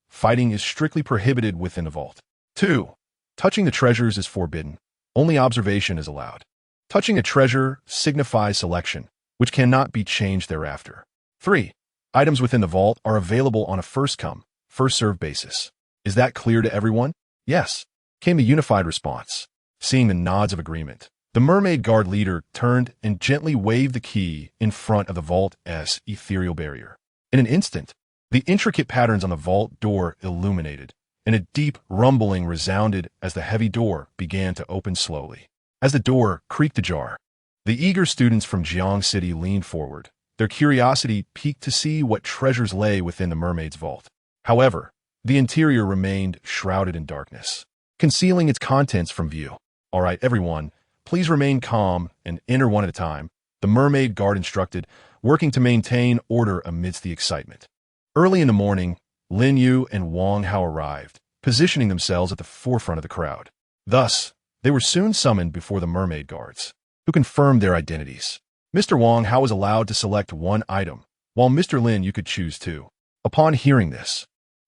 Fighting is strictly prohibited within the vault. 2. Touching the treasures is forbidden. Only observation is allowed. Touching a treasure signifies selection, which cannot be changed thereafter. 3. Items within the vault are available on a first-come, first-served basis. Is that clear to everyone? Yes, came the unified response. Seeing the nods of agreement, the mermaid guard leader turned and gently waved the key in front of the vault's ethereal barrier. In an instant, the intricate patterns on the vault door illuminated, and a deep rumbling resounded as the heavy door began to open slowly. As the door creaked ajar, the eager students from Jiang City leaned forward, their curiosity piqued to see what treasures lay within the mermaid's vault. However, the interior remained shrouded in darkness, concealing its contents from view. All right, everyone, please remain calm and enter one at a time, the mermaid guard instructed, working to maintain order amidst the excitement. Early in the morning, Lin Yu and Wang Hao arrived, positioning themselves at the forefront of the crowd. Thus, they were soon summoned before the mermaid guards, who confirmed their identities. Mr. Wang Hao was allowed to select one item, while Mr. Lin Yu could choose two. Upon hearing this,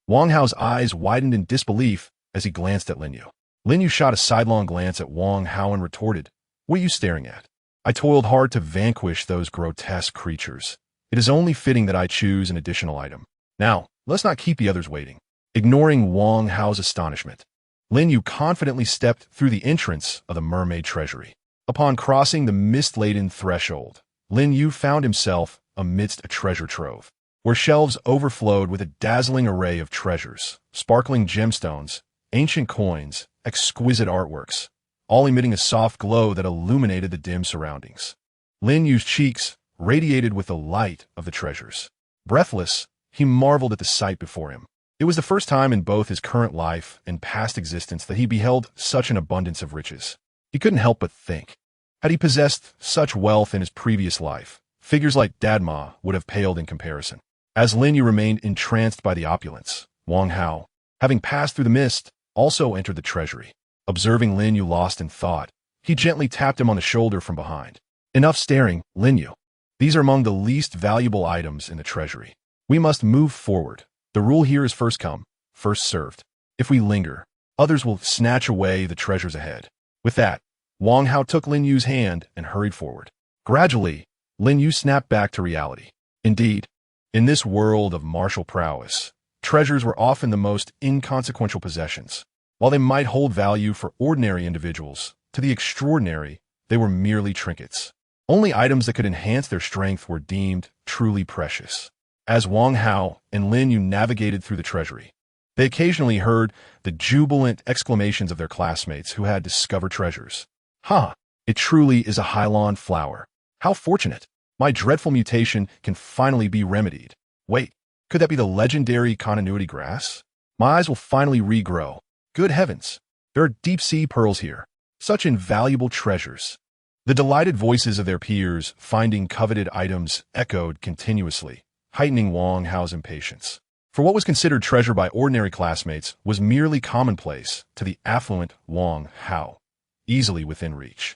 Wang Hao's eyes widened in disbelief as he glanced at Lin Yu. Lin Yu shot a sidelong glance at Wang Hao and retorted, "What are you staring at? I toiled hard to vanquish those grotesque creatures. It is only fitting that I choose an additional item. Now, let's not keep the others waiting." Ignoring Wang Hao's astonishment, Lin Yu confidently stepped through the entrance of the mermaid treasury. Upon crossing the mist-laden threshold, Lin Yu found himself amidst a treasure trove, where shelves overflowed with a dazzling array of treasures, sparkling gemstones, ancient coins, exquisite artworks, all emitting a soft glow that illuminated the dim surroundings. Lin Yu's cheeks radiated with the light of the treasures. Breathless, he marveled at the sight before him. It was the first time in both his current life and past existence that he beheld such an abundance of riches. He couldn't help but think, had he possessed such wealth in his previous life, figures like Dadma would have paled in comparison. As Lin Yu remained entranced by the opulence, Wang Hao, having passed through the mist, also entered the treasury. Observing Lin Yu lost in thought, he gently tapped him on the shoulder from behind. "Enough staring, Lin Yu. These are among the least valuable items in the treasury. We must move forward. The rule here is first come, first served. If we linger, others will snatch away the treasures ahead." With that, Wang Hao took Lin Yu's hand and hurried forward. Gradually, Lin Yu snapped back to reality. Indeed, in this world of martial prowess, treasures were often the most inconsequential possessions. While they might hold value for ordinary individuals, to the extraordinary, they were merely trinkets. Only items that could enhance their strength were deemed truly precious. As Wang Hao and Lin Yu navigated through the treasury, they occasionally heard the jubilant exclamations of their classmates who had discovered treasures. "Ha! It truly is a Hylon flower. How fortunate! My dreadful mutation can finally be remedied. Wait, could that be the legendary continuity grass? My eyes will finally regrow. Good heavens! There are deep-sea pearls here. Such invaluable treasures." The delighted voices of their peers finding coveted items echoed continuously, heightening Wang Hao's impatience. For what was considered treasure by ordinary classmates was merely commonplace to the affluent Wang Hao, easily within reach.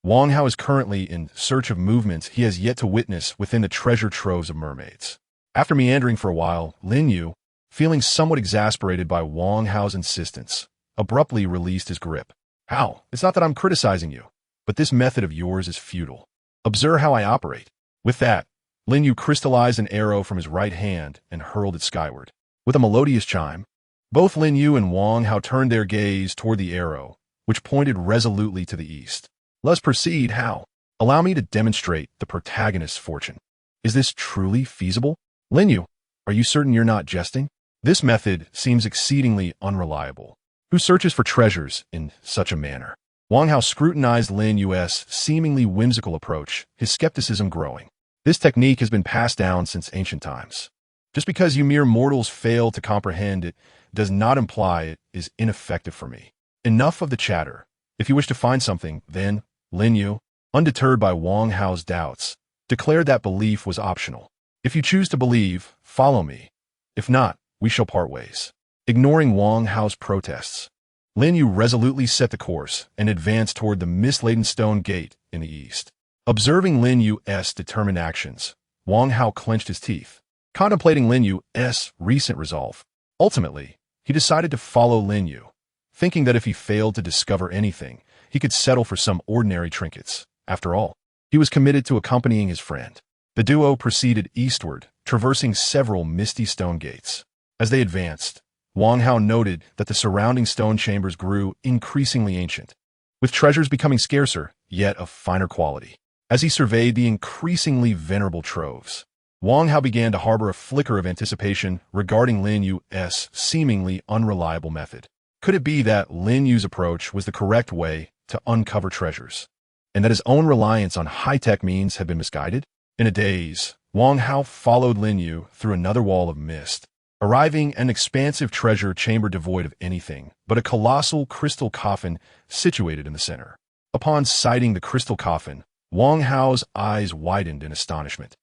Wang Hao is currently in search of movements he has yet to witness within the treasure troves of mermaids. After meandering for a while, Lin Yu, feeling somewhat exasperated by Wang Hao's insistence, abruptly released his grip. "Hao, it's not that I'm criticizing you, but this method of yours is futile. Observe how I operate." With that, Lin Yu crystallized an arrow from his right hand and hurled it skyward. With a melodious chime, both Lin Yu and Wang Hao turned their gaze toward the arrow, which pointed resolutely to the east. "Let's proceed, Hao. Allow me to demonstrate the protagonist's fortune. Is this truly feasible? Lin Yu, are you certain you're not jesting? This method seems exceedingly unreliable. Who searches for treasures in such a manner?" Wang Hao scrutinized Lin Yu's seemingly whimsical approach, his skepticism growing. This technique has been passed down since ancient times. Just because you mere mortals fail to comprehend it does not imply it is ineffective for me. Enough of the chatter. If you wish to find something, then, Lin Yu, undeterred by Wang Hao's doubts, declared that belief was optional. If you choose to believe, follow me. If not, we shall part ways. Ignoring Wang Hao's protests, Lin Yu resolutely set the course and advanced toward the mist-laden stone gate in the east. Observing Lin Yu's determined actions, Wang Hao clenched his teeth, contemplating Lin Yu's recent resolve. Ultimately, he decided to follow Lin Yu, thinking that if he failed to discover anything, he could settle for some ordinary trinkets. After all, he was committed to accompanying his friend. The duo proceeded eastward, traversing several misty stone gates. As they advanced, Wang Hao noted that the surrounding stone chambers grew increasingly ancient, with treasures becoming scarcer, yet of finer quality. As he surveyed the increasingly venerable troves, Wang Hao began to harbor a flicker of anticipation regarding Lin Yu's seemingly unreliable method. Could it be that Lin Yu's approach was the correct way to uncover treasures, and that his own reliance on high-tech means had been misguided? In a daze, Wang Hao followed Lin Yu through another wall of mist, arriving at an expansive treasure chamber devoid of anything but a colossal crystal coffin situated in the center. Upon sighting the crystal coffin, Wang Hao's eyes widened in astonishment,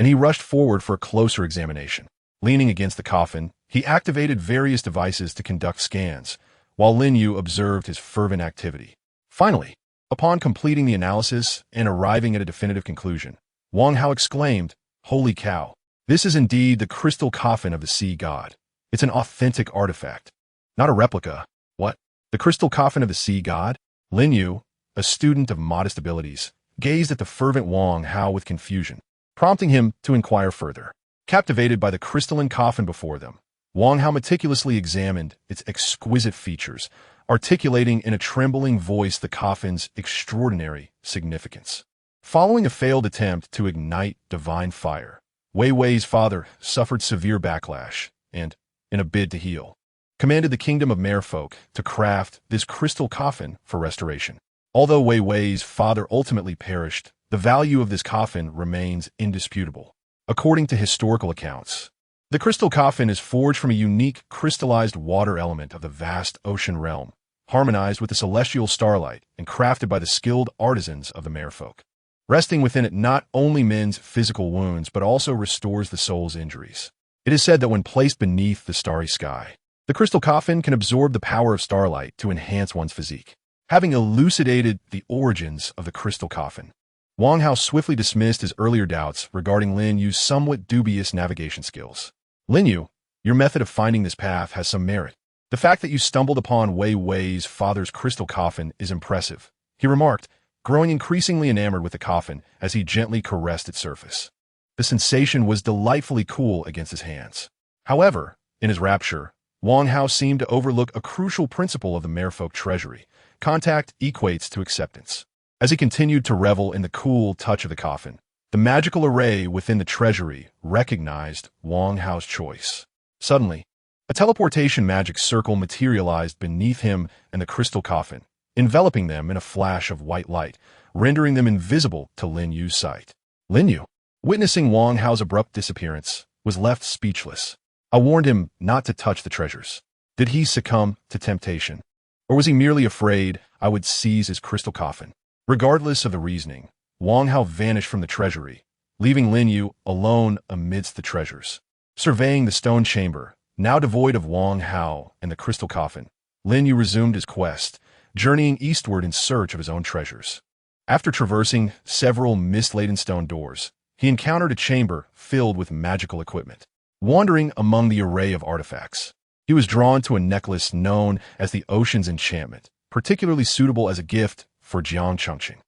and he rushed forward for a closer examination. Leaning against the coffin, he activated various devices to conduct scans, while Lin Yu observed his fervent activity. Finally, upon completing the analysis and arriving at a definitive conclusion, Wang Hao exclaimed, "Holy cow! This is indeed the crystal coffin of the sea god. It's an authentic artifact, not a replica." What? The crystal coffin of the sea god? Lin Yu, a student of modest abilities, gazed at the fervent Wang Hao with confusion, prompting him to inquire further. Captivated by the crystalline coffin before them, Wang Hao meticulously examined its exquisite features, articulating in a trembling voice the coffin's extraordinary significance. Following a failed attempt to ignite divine fire, Wei Wei's father suffered severe backlash and, in a bid to heal, commanded the kingdom of merfolk to craft this crystal coffin for restoration. Although Wei Wei's father ultimately perished, the value of this coffin remains indisputable. According to historical accounts, the crystal coffin is forged from a unique crystallized water element of the vast ocean realm, harmonized with the celestial starlight and crafted by the skilled artisans of the merfolk. Resting within it not only mends physical wounds but also restores the soul's injuries. It is said that when placed beneath the starry sky, the crystal coffin can absorb the power of starlight to enhance one's physique. Having elucidated the origins of the crystal coffin, Wang Hao swiftly dismissed his earlier doubts regarding Lin Yu's somewhat dubious navigation skills. Lin Yu, your method of finding this path has some merit. The fact that you stumbled upon Wei Wei's father's crystal coffin is impressive, he remarked, growing increasingly enamored with the coffin as he gently caressed its surface. The sensation was delightfully cool against his hands. However, in his rapture, Wang Hao seemed to overlook a crucial principle of the merfolk treasury. Contact equates to acceptance. As he continued to revel in the cool touch of the coffin, the magical array within the treasury recognized Wang Hao's choice. Suddenly, a teleportation magic circle materialized beneath him and the crystal coffin, enveloping them in a flash of white light, rendering them invisible to Lin Yu's sight. Lin Yu, witnessing Wang Hao's abrupt disappearance, was left speechless. I warned him not to touch the treasures. Did he succumb to temptation? Or was he merely afraid I would seize his crystal coffin? Regardless of the reasoning, Wang Hao vanished from the treasury, leaving Lin Yu alone amidst the treasures. Surveying the stone chamber, now devoid of Wang Hao and the crystal coffin, Lin Yu resumed his quest, journeying eastward in search of his own treasures. After traversing several mist-laden stone doors, he encountered a chamber filled with magical equipment. Wandering among the array of artifacts, he was drawn to a necklace known as the Ocean's Enchantment, particularly suitable as a gift for Jiang Chengqing.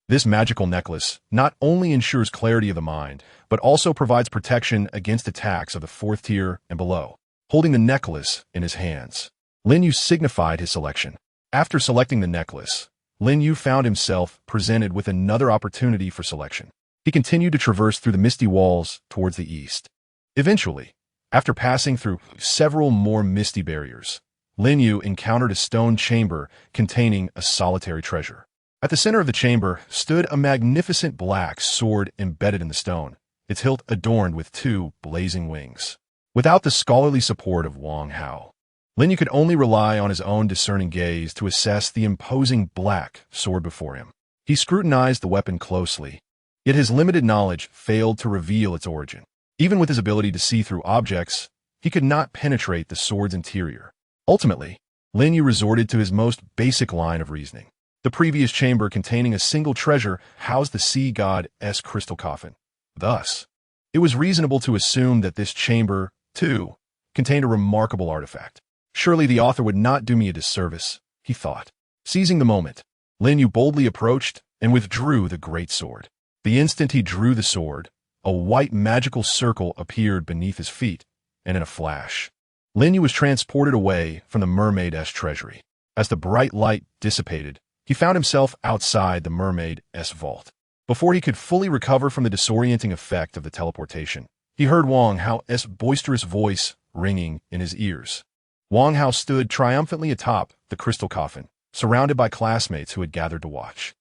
This magical necklace not only ensures clarity of the mind, but also provides protection against attacks of the fourth tier and below. Holding the necklace in his hands, Lin Yu signified his selection. After selecting the necklace, Lin Yu found himself presented with another opportunity for selection. He continued to traverse through the misty walls towards the east. Eventually, after passing through several more misty barriers, Lin Yu encountered a stone chamber containing a solitary treasure. At the center of the chamber stood a magnificent black sword embedded in the stone, its hilt adorned with two blazing wings. Without the scholarly support of Wang Hao, Lin Yu could only rely on his own discerning gaze to assess the imposing black sword before him. He scrutinized the weapon closely, yet his limited knowledge failed to reveal its origin. Even with his ability to see through objects, he could not penetrate the sword's interior. Ultimately, Lin Yu resorted to his most basic line of reasoning. The previous chamber containing a single treasure housed the sea god's crystal coffin. Thus, it was reasonable to assume that this chamber, too, contained a remarkable artifact. Surely the author would not do me a disservice, he thought. Seizing the moment, Lin Yu boldly approached and withdrew the great sword. The instant he drew the sword, a white magical circle appeared beneath his feet, and in a flash, Lin Yu was transported away from the mermaid's treasury. As the bright light dissipated, he found himself outside the mermaid's vault. Before he could fully recover from the disorienting effect of the teleportation, he heard Wang Hao's boisterous voice ringing in his ears. Wang Hao stood triumphantly atop the crystal coffin, surrounded by classmates who had gathered to watch.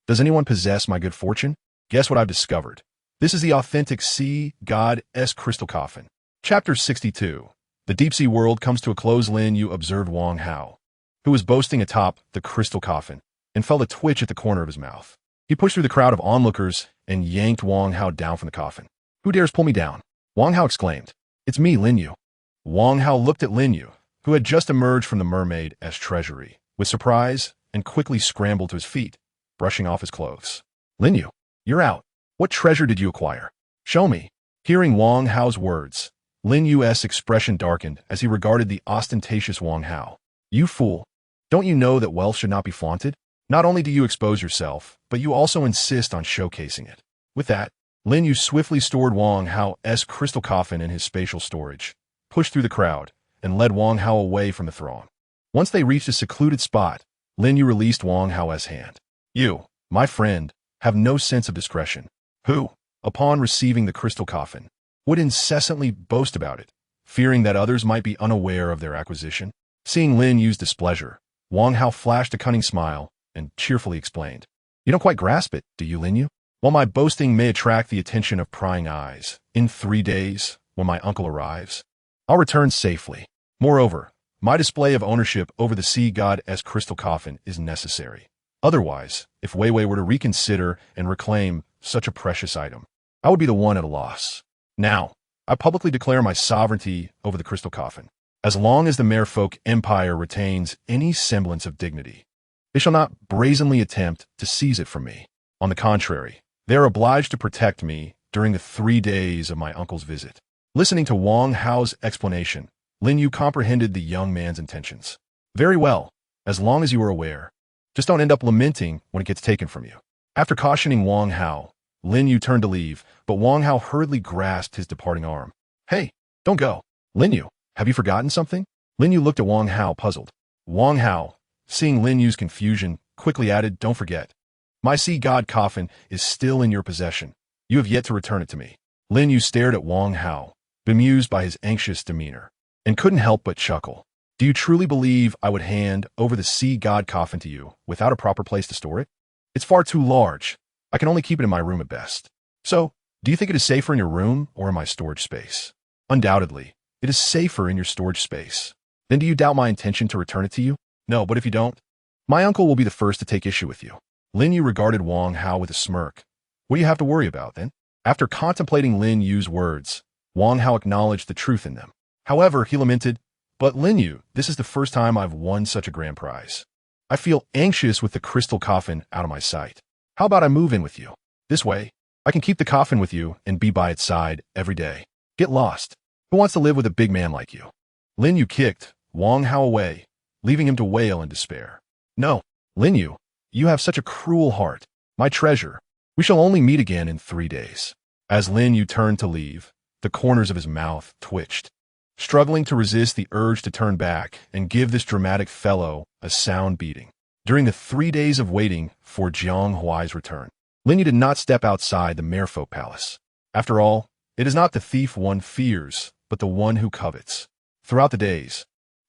Does anyone possess my good fortune? Guess what I've discovered. This is the authentic sea god's crystal coffin. Chapter 62. The deep-sea world comes to a close. Lin Yu observed Wang Hao, who was boasting atop the crystal coffin, and felt a twitch at the corner of his mouth. He pushed through the crowd of onlookers and yanked Wang Hao down from the coffin. Who dares pull me down? Wang Hao exclaimed. It's me, Lin Yu. Wang Hao looked at Lin Yu, who had just emerged from the mermaid's treasury, with surprise and quickly scrambled to his feet, brushing off his clothes. Lin Yu, you're out. What treasure did you acquire? Show me. Hearing Wang Hao's words, Lin Yu's expression darkened as he regarded the ostentatious Wang Hao. You fool. Don't you know that wealth should not be flaunted? Not only do you expose yourself, but you also insist on showcasing it. With that, Lin Yu swiftly stored Wang Hao's crystal coffin in his spatial storage, pushed through the crowd, and led Wang Hao away from the throng. Once they reached a secluded spot, Lin Yu released Wang Hao's hand. You, my friend, have no sense of discretion. Who, upon receiving the crystal coffin, would incessantly boast about it, fearing that others might be unaware of their acquisition? Seeing Lin Yu's displeasure, Wang Hao flashed a cunning smile and cheerfully explained. You don't quite grasp it, do you, Lin Yu? While my boasting may attract the attention of prying eyes, in 3 days, when my uncle arrives, I'll return safely. Moreover, my display of ownership over the sea god's crystal coffin is necessary. Otherwise, if Wei Wei were to reconsider and reclaim such a precious item, I would be the one at a loss. Now, I publicly declare my sovereignty over the crystal coffin. As long as the Merfolk Empire retains any semblance of dignity, they shall not brazenly attempt to seize it from me. On the contrary, they are obliged to protect me during the 3 days of my uncle's visit. Listening to Wang Hao's explanation, Lin Yu comprehended the young man's intentions. Very well, as long as you are aware. Just don't end up lamenting when it gets taken from you. After cautioning Wang Hao, Lin Yu turned to leave, but Wang Hao hurriedly grasped his departing arm. Hey, don't go. Lin Yu, have you forgotten something? Lin Yu looked at Wang Hao, puzzled. Wang Hao, seeing Lin Yu's confusion, quickly added, don't forget. My sea god coffin is still in your possession. You have yet to return it to me. Lin Yu stared at Wang Hao, bemused by his anxious demeanor, and couldn't help but chuckle. Do you truly believe I would hand over the sea god coffin to you without a proper place to store it? It's far too large. I can only keep it in my room at best. So, do you think it is safer in your room or in my storage space? Undoubtedly, it is safer in your storage space. Then do you doubt my intention to return it to you? No, but if you don't, my uncle will be the first to take issue with you. Lin Yu regarded Wang Hao with a smirk. What do you have to worry about, then? After contemplating Lin Yu's words, Wang Hao acknowledged the truth in them. However, he lamented, but Lin Yu, this is the first time I've won such a grand prize. I feel anxious with the crystal coffin out of my sight. How about I move in with you? This way, I can keep the coffin with you and be by its side every day. Get lost. Who wants to live with a big man like you? Lin Yu kicked Wang Hao away, leaving him to wail in despair. No, Lin Yu, you have such a cruel heart. My treasure. We shall only meet again in 3 days. As Lin Yu turned to leave, the corners of his mouth twitched, struggling to resist the urge to turn back and give this dramatic fellow a sound beating. During the 3 days of waiting for Jiang Huai's return, Lin Yu did not step outside the Merfolk Palace. After all, it is not the thief one fears, but the one who covets. Throughout the days,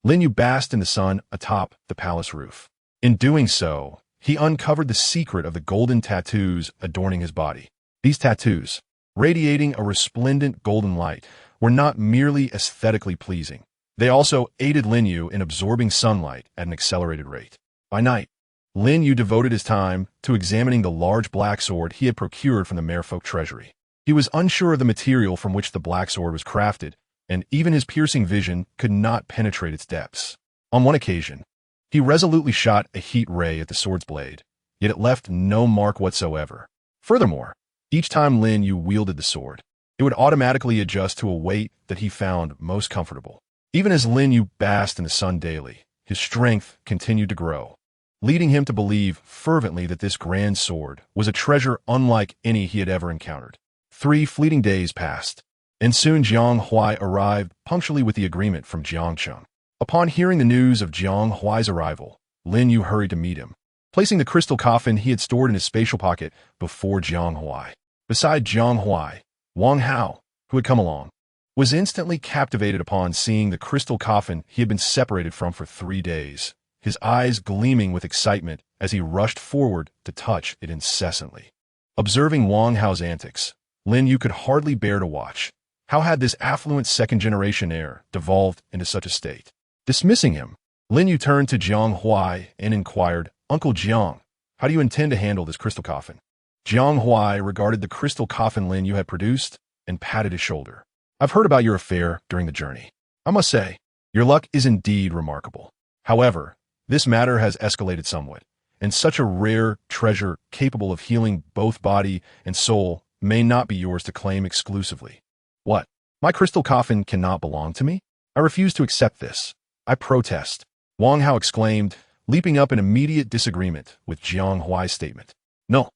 Lin Yu basked in the sun atop the palace roof. In doing so, he uncovered the secret of the golden tattoos adorning his body. These tattoos, radiating a resplendent golden light, were not merely aesthetically pleasing. They also aided Lin Yu in absorbing sunlight at an accelerated rate. By night, Lin Yu devoted his time to examining the large black sword he had procured from the merfolk treasury. He was unsure of the material from which the black sword was crafted, and even his piercing vision could not penetrate its depths. On one occasion, he resolutely shot a heat ray at the sword's blade, yet it left no mark whatsoever. Furthermore, each time Lin Yu wielded the sword, it would automatically adjust to a weight that he found most comfortable. Even as Lin Yu basked in the sun daily, his strength continued to grow, leading him to believe fervently that this grand sword was a treasure unlike any he had ever encountered. 3 fleeting days passed, and soon Jiang Huai arrived punctually with the agreement from Jiangcheng. Upon hearing the news of Jiang Huai's arrival, Lin Yu hurried to meet him, placing the crystal coffin he had stored in his spatial pocket before Jiang Huai. Beside Jiang Huai, Wang Hao, who had come along, was instantly captivated upon seeing the crystal coffin he had been separated from for 3 days, his eyes gleaming with excitement as he rushed forward to touch it incessantly. Observing Wang Hao's antics, Lin Yu could hardly bear to watch. How had this affluent second-generation heir devolved into such a state? Dismissing him, Lin Yu turned to Jiang Huai and inquired, "Uncle Jiang, how do you intend to handle this crystal coffin?" Jiang Huai regarded the crystal coffin Lin Yu had produced and patted his shoulder. "I've heard about your affair during the journey. I must say, your luck is indeed remarkable. However, this matter has escalated somewhat, and such a rare treasure capable of healing both body and soul may not be yours to claim exclusively." "What? My crystal coffin cannot belong to me? I refuse to accept this. I protest," Wang Hao exclaimed, leaping up in immediate disagreement with Jiang Huai's statement. No.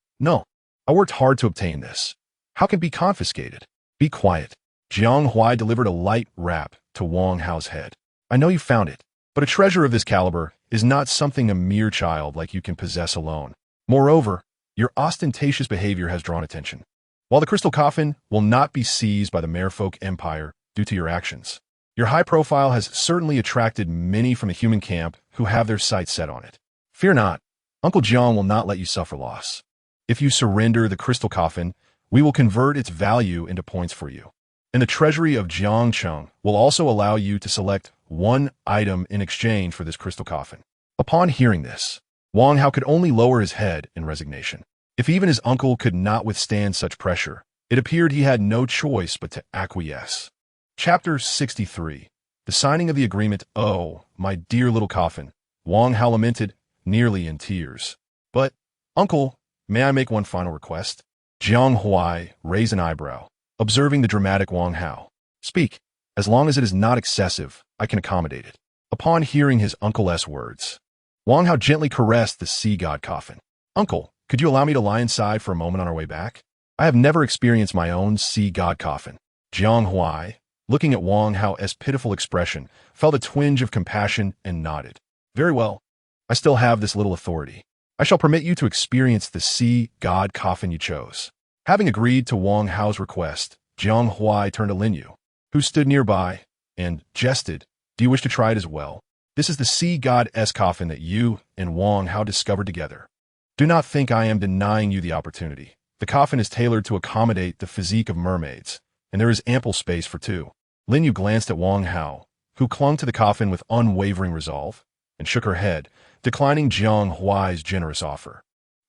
I worked hard to obtain this. How can it be confiscated?" "Be quiet." Jiang Huai delivered a light rap to Wang Hao's head. "I know you found it, but a treasure of this caliber is not something a mere child like you can possess alone. Moreover, your ostentatious behavior has drawn attention. While the crystal coffin will not be seized by the Merfolk Empire due to your actions, your high profile has certainly attracted many from the human camp who have their sights set on it. Fear not, Uncle Jiang will not let you suffer loss. If you surrender the crystal coffin, we will convert its value into points for you. And the treasury of Jiangcheng will also allow you to select one item in exchange for this crystal coffin." Upon hearing this, Wang Hao could only lower his head in resignation. If even his uncle could not withstand such pressure, it appeared he had no choice but to acquiesce. Chapter 63. The signing of the agreement. "Oh, my dear little coffin," Wang Hao lamented, nearly in tears. "But, uncle, may I make one final request?" Jiang Huai raised an eyebrow, observing the dramatic Wang Hao. "Speak. As long as it is not excessive, I can accommodate it." Upon hearing his uncle's words, Wang Hao gently caressed the sea god coffin. "Uncle, could you allow me to lie inside for a moment on our way back? I have never experienced my own sea god coffin." Jiang Huai, looking at Wang Hao's pitiful expression, felt a twinge of compassion and nodded. "Very well. I still have this little authority. I shall permit you to experience the sea god coffin you chose." Having agreed to Wang Hao's request, Jiang Huai turned to Lin Yu, who stood nearby, and jested, "Do you wish to try it as well? This is the sea god-esque coffin that you and Wang Hao discovered together. Do not think I am denying you the opportunity. The coffin is tailored to accommodate the physique of mermaids, and there is ample space for 2. Lin Yu glanced at Wang Hao, who clung to the coffin with unwavering resolve, and shook her head, declining Jiang Huai's generous offer.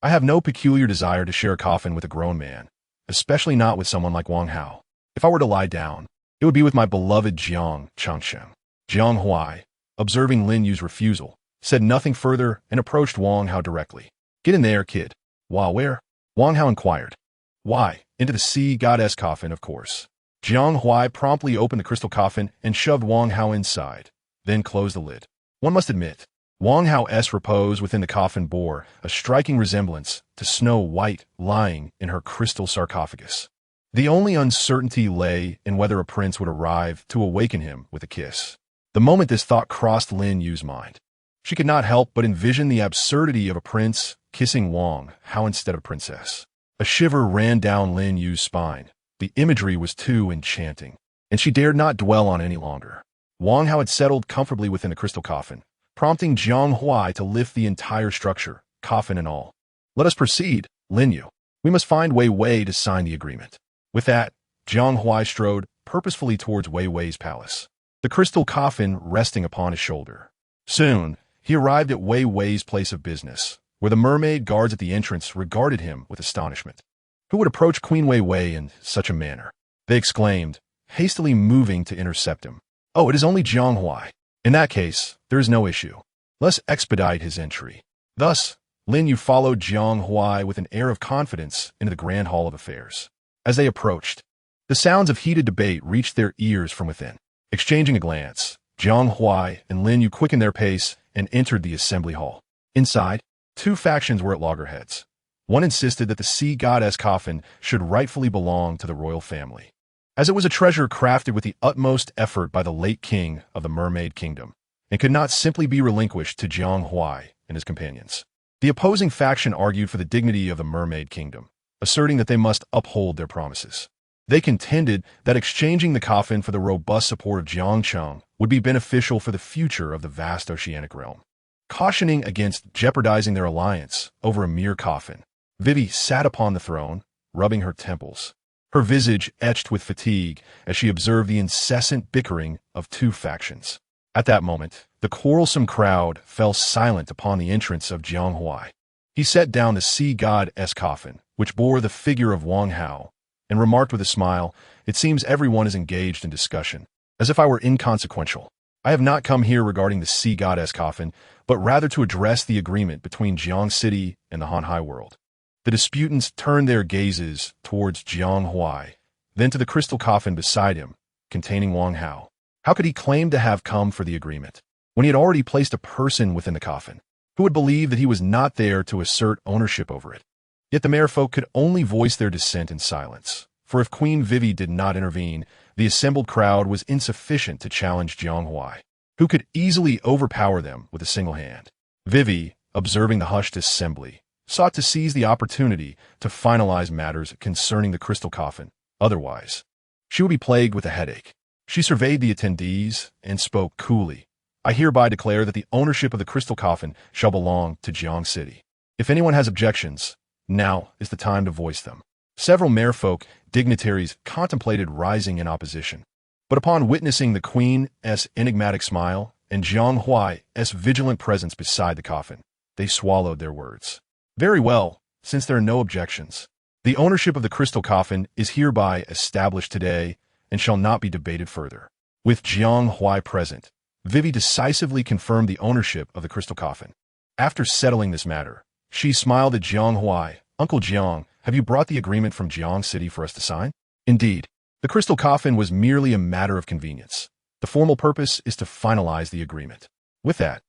"I have no peculiar desire to share a coffin with a grown man, especially not with someone like Wang Hao. If I were to lie down, it would be with my beloved Jiang Changsheng." Jiang Huai, observing Lin Yu's refusal, said nothing further and approached Wang Hao directly. "Get in there, kid." "Why, where?" Wang Hao inquired. "Why, into the sea goddess coffin, of course." Jiang Huai promptly opened the crystal coffin and shoved Wang Hao inside, then closed the lid. One must admit, Wang Hao's repose within the coffin bore a striking resemblance to Snow White lying in her crystal sarcophagus. The only uncertainty lay in whether a prince would arrive to awaken him with a kiss. The moment this thought crossed Lin Yu's mind, she could not help but envision the absurdity of a prince kissing Wang Hao instead of a princess. A shiver ran down Lin Yu's spine. The imagery was too enchanting, and she dared not dwell on it any longer. Wang Hao had settled comfortably within the crystal coffin, prompting Jiang Huai to lift the entire structure, coffin and all. Let us proceed, Lin Yu. We must find Wei Wei to sign the agreement. With that, Jiang Huai strode purposefully towards Wei Wei's palace, the crystal coffin resting upon his shoulder. Soon, he arrived at Wei Wei's place of business, where the mermaid guards at the entrance regarded him with astonishment. Who would approach Queen Wei Wei in such a manner? They exclaimed, hastily moving to intercept him. Oh, it is only Jiang Huai. In that case, there is no issue. Let's expedite his entry. Thus, Lin Yu followed Jiang Huai with an air of confidence into the grand hall of affairs. As they approached, the sounds of heated debate reached their ears from within. Exchanging a glance, Jiang Huai and Lin Yu quickened their pace and entered the assembly hall. Inside, two factions were at loggerheads. One insisted that the sea goddess coffin should rightfully belong to the royal family, as it was a treasure crafted with the utmost effort by the late king of the Mermaid Kingdom, and could not simply be relinquished to Jiang Huai and his companions. The opposing faction argued for the dignity of the Mermaid Kingdom, asserting that they must uphold their promises. They contended that exchanging the coffin for the robust support of Jiangcheng would be beneficial for the future of the vast oceanic realm. Cautioning against jeopardizing their alliance over a mere coffin, Vivi sat upon the throne, rubbing her temples, her visage etched with fatigue as she observed the incessant bickering of two factions. At that moment, the quarrelsome crowd fell silent upon the entrance of Jiang Huai. He set down the sea god-esque coffin, which bore the figure of Wang Hao, and remarked with a smile, "It seems everyone is engaged in discussion, as if I were inconsequential. I have not come here regarding the sea goddess coffin, but rather to address the agreement between Jiang City and the Hanhai world." The disputants turned their gazes towards Jiang Huai, then to the crystal coffin beside him, containing Wang Hao. How could he claim to have come for the agreement, when he had already placed a person within the coffin? Who would believe that he was not there to assert ownership over it? Yet the merfolk could only voice their dissent in silence, for if Queen Vivi did not intervene, the assembled crowd was insufficient to challenge Jiang Huai, who could easily overpower them with a single hand. Vivi, observing the hushed assembly, sought to seize the opportunity to finalize matters concerning the crystal coffin. Otherwise, she would be plagued with a headache. She surveyed the attendees and spoke coolly. "I hereby declare that the ownership of the crystal coffin shall belong to Jiang City. If anyone has objections, now is the time to voice them." Several merfolk dignitaries contemplated rising in opposition, but upon witnessing the Queen's enigmatic smile and Jiang Huai's vigilant presence beside the coffin, they swallowed their words. "Very well, since there are no objections. The ownership of the crystal coffin is hereby established today and shall not be debated further." With Jiang Huai present, Vivi decisively confirmed the ownership of the crystal coffin. After settling this matter, she smiled at Jiang Huai. "Uncle Jiang, have you brought the agreement from Jiang City for us to sign?" "Indeed. The crystal coffin was merely a matter of convenience. The formal purpose is to finalize the agreement." With that,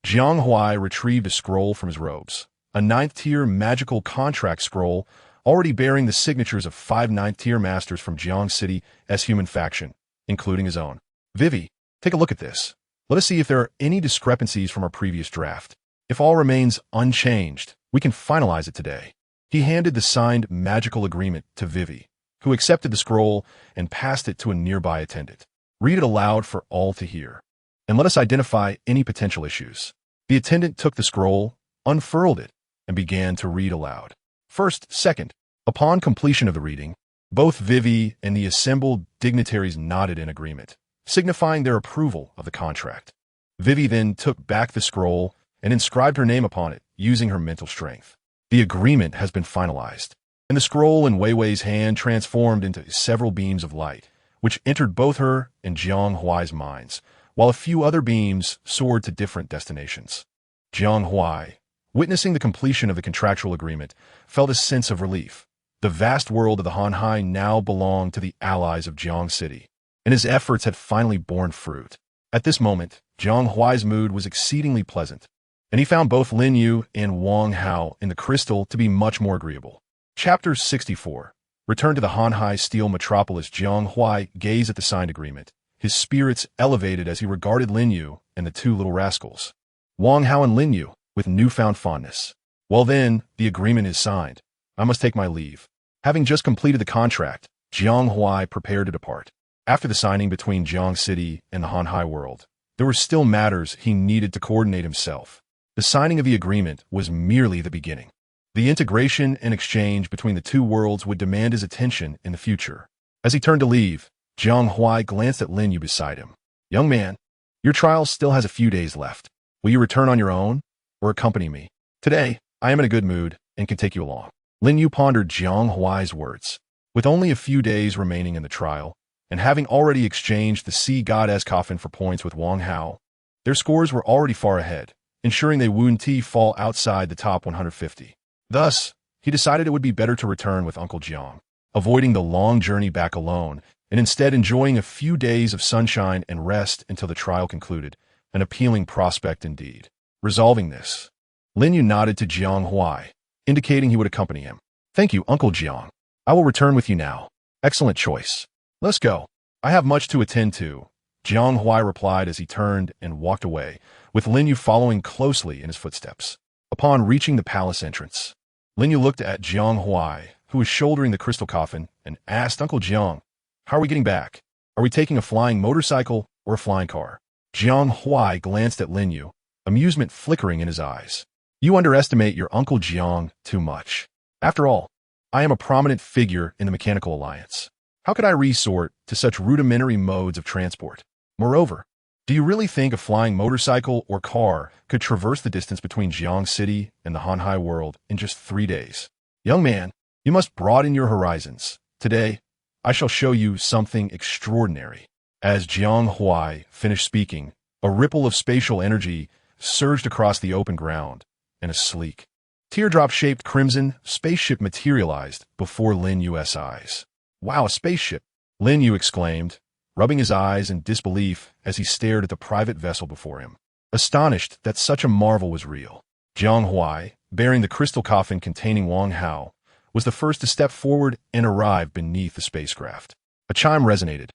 Jiang Huai retrieved a scroll from his robes, a 9th-tier magical contract scroll already bearing the signatures of 5 9th-tier masters from Jiang City's human faction, including his own. "Vivi, take a look at this. Let us see if there are any discrepancies from our previous draft. If all remains unchanged, we can finalize it today." He handed the signed magical agreement to Vivi, who accepted the scroll and passed it to a nearby attendant. "Read it aloud for all to hear, and let us identify any potential issues." The attendant took the scroll, unfurled it, and began to read aloud. First, second. Upon completion of the reading, both Vivi and the assembled dignitaries nodded in agreement, signifying their approval of the contract. Vivi then took back the scroll and inscribed her name upon it, using her mental strength. The agreement has been finalized, and the scroll in Wei Wei's hand transformed into several beams of light, which entered both her and Jiang Huai's minds, while a few other beams soared to different destinations. Jiang Huai, witnessing the completion of the contractual agreement, felt a sense of relief. The vast world of the Hanhai now belonged to the allies of Jiang City, and his efforts had finally borne fruit. At this moment, Jiang Huai's mood was exceedingly pleasant, and he found both Lin Yu and Wang Hao in the crystal to be much more agreeable. Chapter 64. Return to the Hanhai steel metropolis. Jiang Huai gazed at the signed agreement, his spirits elevated as he regarded Lin Yu and the two little rascals, Wang Hao and Lin Yu, with newfound fondness. "Well then, the agreement is signed. I must take my leave." Having just completed the contract, Jiang Huai prepared to depart. After the signing between Jiang City and the Hanhai world, there were still matters he needed to coordinate himself. The signing of the agreement was merely the beginning. The integration and exchange between the two worlds would demand his attention in the future. As he turned to leave, Jiang Huai glanced at Lin Yu beside him. Young man, your trial still has a few days left. Will you return on your own or accompany me? Today, I am in a good mood and can take you along. Lin Yu pondered Jiang Huai's words. With only a few days remaining in the trial, and having already exchanged the sea goddess coffin for points with Wang Hao, their scores were already far ahead, ensuring they wouldn't fall outside the top 150. Thus, he decided it would be better to return with Uncle Jiang, avoiding the long journey back alone, and instead enjoying a few days of sunshine and rest until the trial concluded, an appealing prospect indeed. Resolving this, Lin Yu nodded to Jiang Huai, indicating he would accompany him. Thank you, Uncle Jiang. I will return with you now. Excellent choice. Let's go. I have much to attend to, Jiang Huai replied as he turned and walked away, with Lin Yu following closely in his footsteps. Upon reaching the palace entrance, Lin Yu looked at Jiang Huai, who was shouldering the crystal coffin, and asked Uncle Jiang, how are we getting back? Are we taking a flying motorcycle or a flying car? Jiang Huai glanced at Lin Yu, amusement flickering in his eyes. You underestimate your Uncle Jiang too much. After all, I am a prominent figure in the Mechanical Alliance. How could I resort to such rudimentary modes of transport? Moreover, do you really think a flying motorcycle or car could traverse the distance between Jiang City and the Hanhai world in just 3 days? Young man, you must broaden your horizons. Today, I shall show you something extraordinary. As Jiang Huai finished speaking, a ripple of spatial energy surged across the open ground, and a sleek, teardrop-shaped crimson spaceship materialized before Lin Yu's eyes. Wow, a spaceship! Lin Yu exclaimed, rubbing his eyes in disbelief as he stared at the private vessel before him, astonished that such a marvel was real. Jiang Huai, bearing the crystal coffin containing Wang Hao, was the first to step forward and arrive beneath the spacecraft. A chime resonated,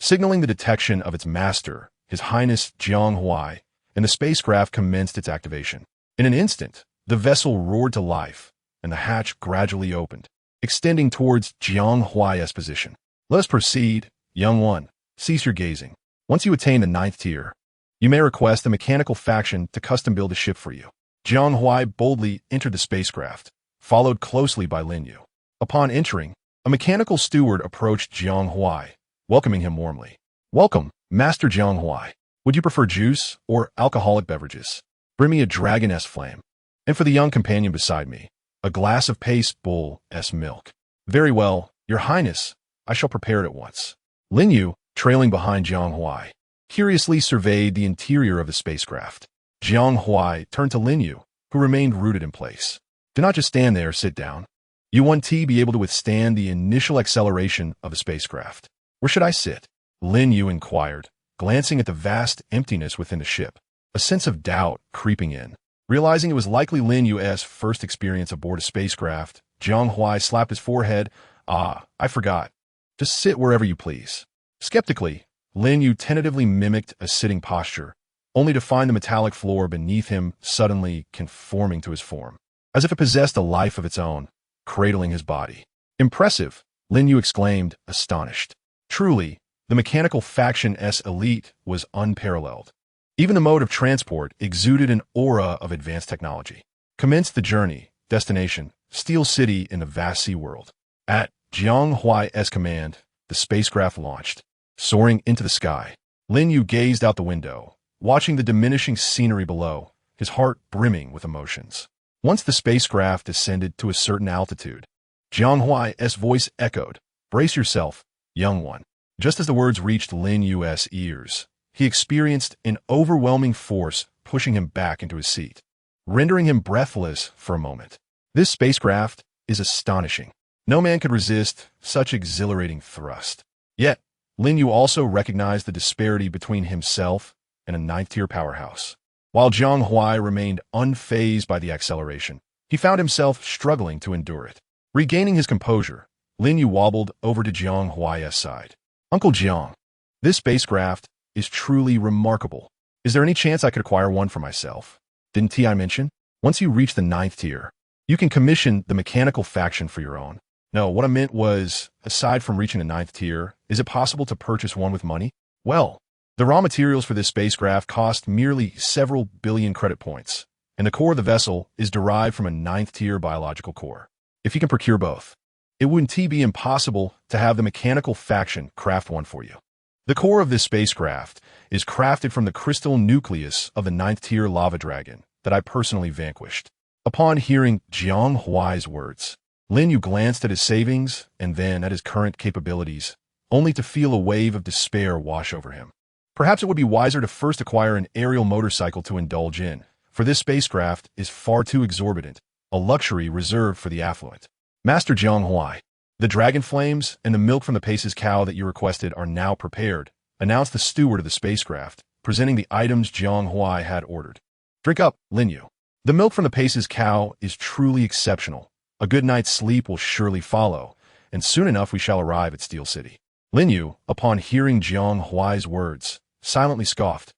signaling the detection of its master, His Highness Jiang Huai, and the spacecraft commenced its activation. In an instant, the vessel roared to life, and the hatch gradually opened, extending towards Jiang Huai's position. Let us proceed, young one. Cease your gazing. Once you attain the 9th tier, you may request the mechanical faction to custom-build a ship for you. Jiang Huai boldly entered the spacecraft, followed closely by Lin Yu. Upon entering, a mechanical steward approached Jiang Huai, welcoming him warmly. Welcome, Master Jiang Huai. Would you prefer juice or alcoholic beverages? Bring me a dragoness flame. And for the young companion beside me, a glass of paste bull-s milk. Very well, your highness. I shall prepare it at once. Lin Yu, trailing behind Jiang Huai, curiously surveyed the interior of the spacecraft. Jiang Huai turned to Lin Yu, who remained rooted in place. Do not just stand there, sit down. You want to be able to withstand the initial acceleration of the spacecraft. Where should I sit? Lin Yu inquired, glancing at the vast emptiness within the ship, a sense of doubt creeping in. Realizing it was likely Lin Yu's first experience aboard a spacecraft, Jiang Huai slapped his forehead. I forgot. Just sit wherever you please. Skeptically, Lin Yu tentatively mimicked a sitting posture, only to find the metallic floor beneath him suddenly conforming to his form, as if it possessed a life of its own, cradling his body. Impressive, Lin Yu exclaimed, astonished. Truly, the mechanical faction's elite was unparalleled. Even the mode of transport exuded an aura of advanced technology. Commenced the journey, destination, Steel City in the vast sea world. At Jiang Huai's command, the spacecraft launched, soaring into the sky. Lin Yu gazed out the window, watching the diminishing scenery below, his heart brimming with emotions. Once the spacecraft descended to a certain altitude, Jiang Huai's voice echoed, "Brace yourself, young one." Just as the words reached Lin Yu's ears, he experienced an overwhelming force pushing him back into his seat, rendering him breathless for a moment. This spacecraft is astonishing. No man could resist such exhilarating thrust. Yet, Lin Yu also recognized the disparity between himself and a 9th-tier powerhouse. While Jiang Huai remained unfazed by the acceleration, he found himself struggling to endure it. Regaining his composure, Lin Yu wobbled over to Jiang Huai's side. Uncle Jiang, this spacecraft is truly remarkable. Is there any chance I could acquire one for myself? Didn't I mention? Once you reach the 9th tier, you can commission the mechanical faction for your own. No, what I meant was, aside from reaching the ninth tier, is it possible to purchase one with money? Well, the raw materials for this spacecraft cost merely several billion credit points, and the core of the vessel is derived from a ninth tier biological core. If you can procure both, it wouldn't be impossible to have the mechanical faction craft one for you. The core of this spacecraft is crafted from the crystal nucleus of the ninth tier lava dragon that I personally vanquished. Upon hearing Jiang Huai's words, Lin Yu glanced at his savings and then at his current capabilities, only to feel a wave of despair wash over him. Perhaps it would be wiser to first acquire an aerial motorcycle to indulge in, for this spacecraft is far too exorbitant, a luxury reserved for the affluent. Master Jiang Huai, the dragon flames and the milk from the Pace's cow that you requested are now prepared, announced the steward of the spacecraft, presenting the items Jiang Huai had ordered. Drink up, Lin Yu. The milk from the Pace's cow is truly exceptional. A good night's sleep will surely follow, and soon enough we shall arrive at Steel City. Lin Yu, upon hearing Jiang Huai's words, silently scoffed.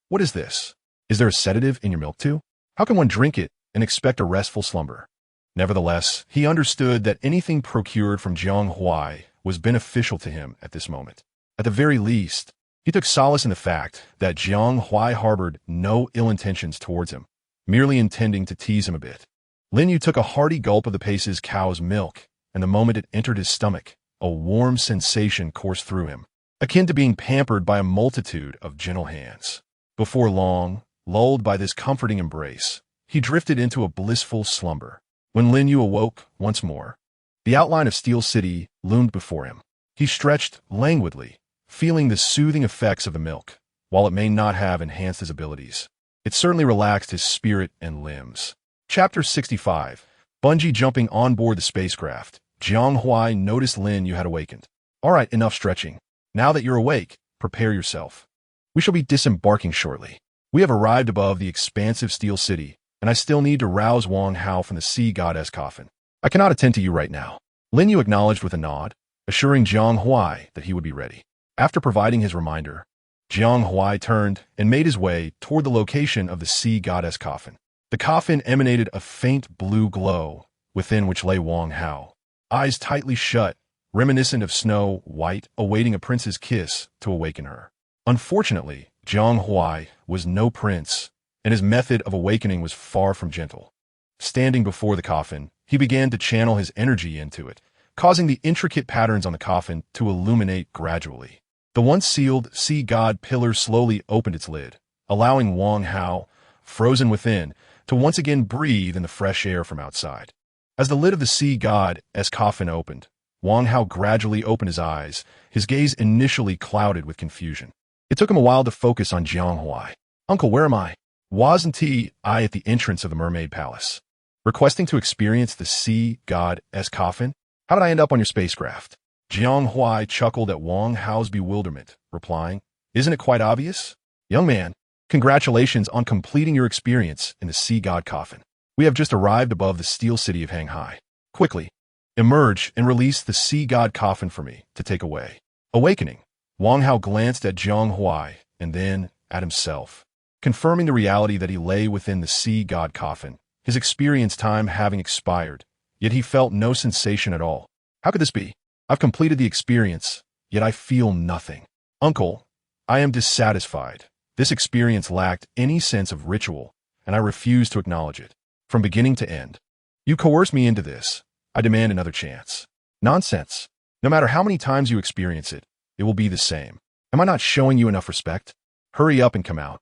What is this? Is there a sedative in your milk too? How can one drink it and expect a restful slumber? Nevertheless, he understood that anything procured from Jiang Huai was beneficial to him at this moment. At the very least, he took solace in the fact that Jiang Huai harbored no ill intentions towards him, merely intending to tease him a bit. Lin Yu took a hearty gulp of the Pace's cow's milk, and the moment it entered his stomach, a warm sensation coursed through him, akin to being pampered by a multitude of gentle hands. Before long, lulled by this comforting embrace, he drifted into a blissful slumber. When Lin Yu awoke once more, the outline of Steel City loomed before him. He stretched languidly, feeling the soothing effects of the milk. While it may not have enhanced his abilities, it certainly relaxed his spirit and limbs. Chapter 65. Bungee jumping on board the spacecraft. Jiang Huai noticed Lin Yu had awakened. All right, enough stretching. Now that you're awake, prepare yourself. We shall be disembarking shortly. We have arrived above the expansive Steel City, and I still need to rouse Wang Hao from the sea goddess coffin. I cannot attend to you right now. Lin Yu acknowledged with a nod, assuring Jiang Huai that he would be ready. After providing his reminder, Jiang Huai turned and made his way toward the location of the sea goddess coffin. The coffin emanated a faint blue glow, within which lay Wang Hao, eyes tightly shut, reminiscent of Snow White awaiting a prince's kiss to awaken her. Unfortunately, Jiang Huai was no prince, and his method of awakening was far from gentle. Standing before the coffin, he began to channel his energy into it, causing the intricate patterns on the coffin to illuminate gradually. The once sealed sea god pillar slowly opened its lid, allowing Wang Hao, frozen within, to once again breathe in the fresh air from outside. As the lid of the sea god's coffin opened, Wang Hao gradually opened his eyes, his gaze initially clouded with confusion. It took him a while to focus on Jiang Huai. Uncle, where am I? Wasn't I at the entrance of the mermaid palace, requesting to experience the sea god's coffin? How did I end up on your spacecraft? Jiang Huai chuckled at Wang Hao's bewilderment, replying, Isn't it quite obvious? Young man, congratulations on completing your experience in the sea god coffin. We have just arrived above the Steel City of Shanghai. Quickly, emerge and release the sea god coffin for me to take away. Awakening, Wang Hao glanced at Jiang Huai and then at himself, confirming the reality that he lay within the sea god coffin, his experience time having expired, yet he felt no sensation at all. How could this be? I've completed the experience, yet I feel nothing. Uncle, I am dissatisfied. This experience lacked any sense of ritual, and I refuse to acknowledge it. From beginning to end. You coerced me into this. I demand another chance. Nonsense. No matter how many times you experience it, it will be the same. Am I not showing you enough respect? Hurry up and come out.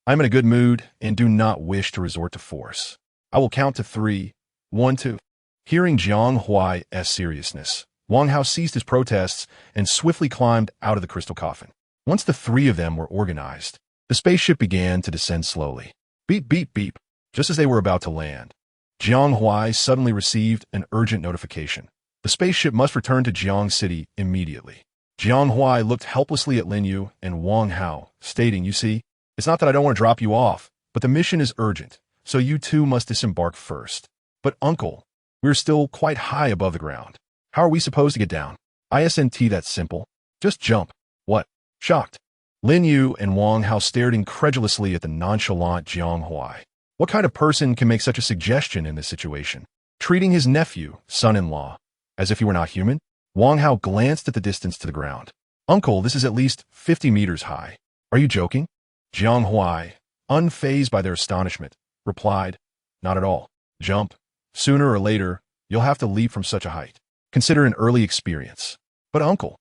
I am in a good mood and do not wish to resort to force. I will count to 3. 1, 2. Hearing Jiang Huai's seriousness, Wang Hao ceased his protests and swiftly climbed out of the crystal coffin. Once the 3 of them were organized, the spaceship began to descend slowly. Beep, beep, beep. Just as they were about to land, Jiang Huai suddenly received an urgent notification. The spaceship must return to Jiang City immediately. Jiang Huai looked helplessly at Lin Yu and Wang Hao, stating, You see, it's not that I don't want to drop you off, but the mission is urgent, so you two must disembark first. But uncle, we're still quite high above the ground. How are we supposed to get down? Isn't that simple? Just jump. What? Shocked. Lin Yu and Wang Hao stared incredulously at the nonchalant Jiang Huai. What kind of person can make such a suggestion in this situation? Treating his nephew, son-in-law, As if he were not human? Wang Hao glanced at the distance to the ground. Uncle, this is at least 50 meters high. Are you joking? Jiang Huai, unfazed by their astonishment, replied, not at all. Jump. Sooner or later, you'll have to leap from such a height. Consider an early experience. But uncle.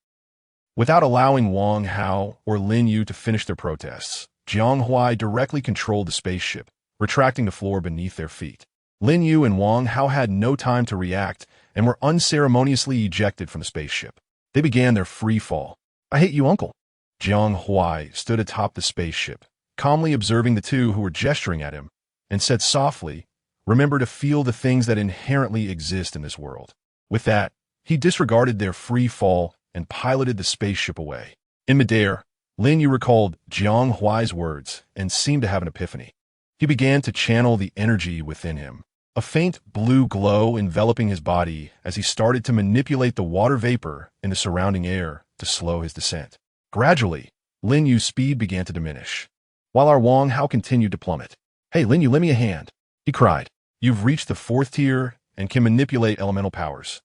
Without allowing Wang Hao or Lin Yu to finish their protests, Jiang Huai directly controlled the spaceship, retracting the floor beneath their feet. Lin Yu and Wang Hao had no time to react and were unceremoniously ejected from the spaceship. They began their free fall. I hate you, uncle. Jiang Huai stood atop the spaceship, calmly observing the two who were gesturing at him, and said softly, remember to feel the things that inherently exist in this world. With that, he disregarded their free fall and piloted the spaceship away. In midair, Lin Yu recalled Jiang Huai's words and seemed to have an epiphany. He began to channel the energy within him, a faint blue glow enveloping his body as he started to manipulate the water vapor in the surrounding air to slow his descent. Gradually, Lin Yu's speed began to diminish, while our Wang Hao continued to plummet. Hey, Lin Yu, lend me a hand, he cried. You've reached the 4th tier and can manipulate elemental powers.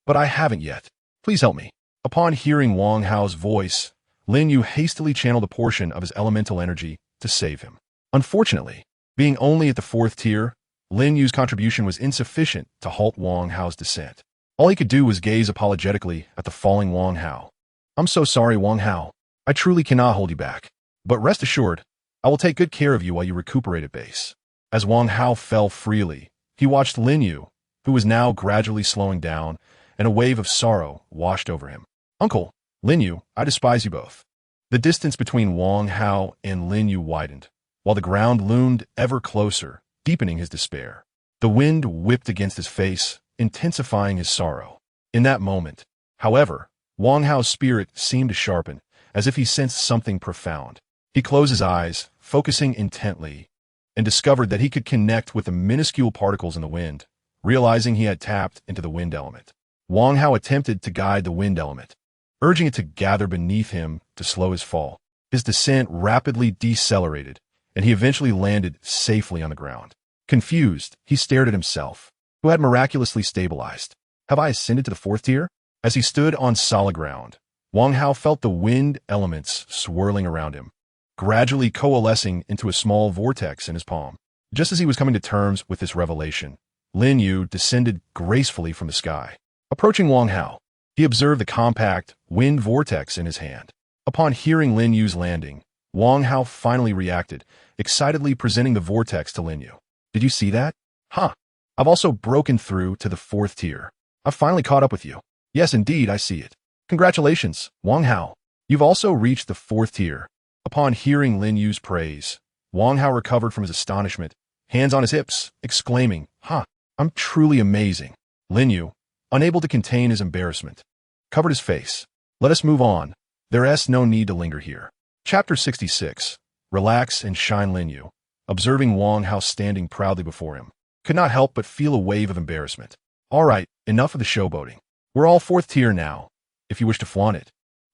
But I haven't yet. Please help me. Upon hearing Wang Hao's voice, Lin Yu hastily channeled a portion of his elemental energy to save him. Unfortunately, being only at the 4th tier, Lin Yu's contribution was insufficient to halt Wang Hao's descent. All he could do was gaze apologetically at the falling Wang Hao. I'm so sorry, Wang Hao. I truly cannot hold you back. But rest assured, I will take good care of you while you recuperate at base. As Wang Hao fell freely, he watched Lin Yu, who was now gradually slowing down, and a wave of sorrow washed over him. Uncle, Lin Yu, I despise you both. The distance between Wang Hao and Lin Yu widened, while the ground loomed ever closer, deepening his despair. The wind whipped against his face, intensifying his sorrow. In that moment, however, Wang Hao's spirit seemed to sharpen, as if he sensed something profound. He closed his eyes, focusing intently, and discovered that he could connect with the minuscule particles in the wind, realizing he had tapped into the wind element. Wang Hao attempted to guide the wind element, urging it to gather beneath him to slow his fall. His descent rapidly decelerated, and he eventually landed safely on the ground. Confused, he stared at himself, who had miraculously stabilized. Have I ascended to the 4th tier? As he stood on solid ground, Wang Hao felt the wind elements swirling around him, gradually coalescing into a small vortex in his palm. Just as he was coming to terms with this revelation, Lin Yu descended gracefully from the sky. Approaching Wang Hao, he observed the compact wind vortex in his hand. Upon hearing Lin Yu's landing, Wang Hao finally reacted, excitedly presenting the vortex to Lin Yu. Did you see that? Huh. I've also broken through to the 4th tier. I've finally caught up with you. Yes, indeed, I see it. Congratulations, Wang Hao. You've also reached the 4th tier. Upon hearing Lin Yu's praise, Wang Hao recovered from his astonishment, hands on his hips, exclaiming, I'm truly amazing. Lin Yu, unable to contain his embarrassment, covered his face. Let us move on. There's no need to linger here. Chapter 66. Relax and shine. Lin Yu, observing Wang Hao standing proudly before him, could not help but feel a wave of embarrassment. All right, enough of the showboating. We're all 4th tier now. If you wish to flaunt it,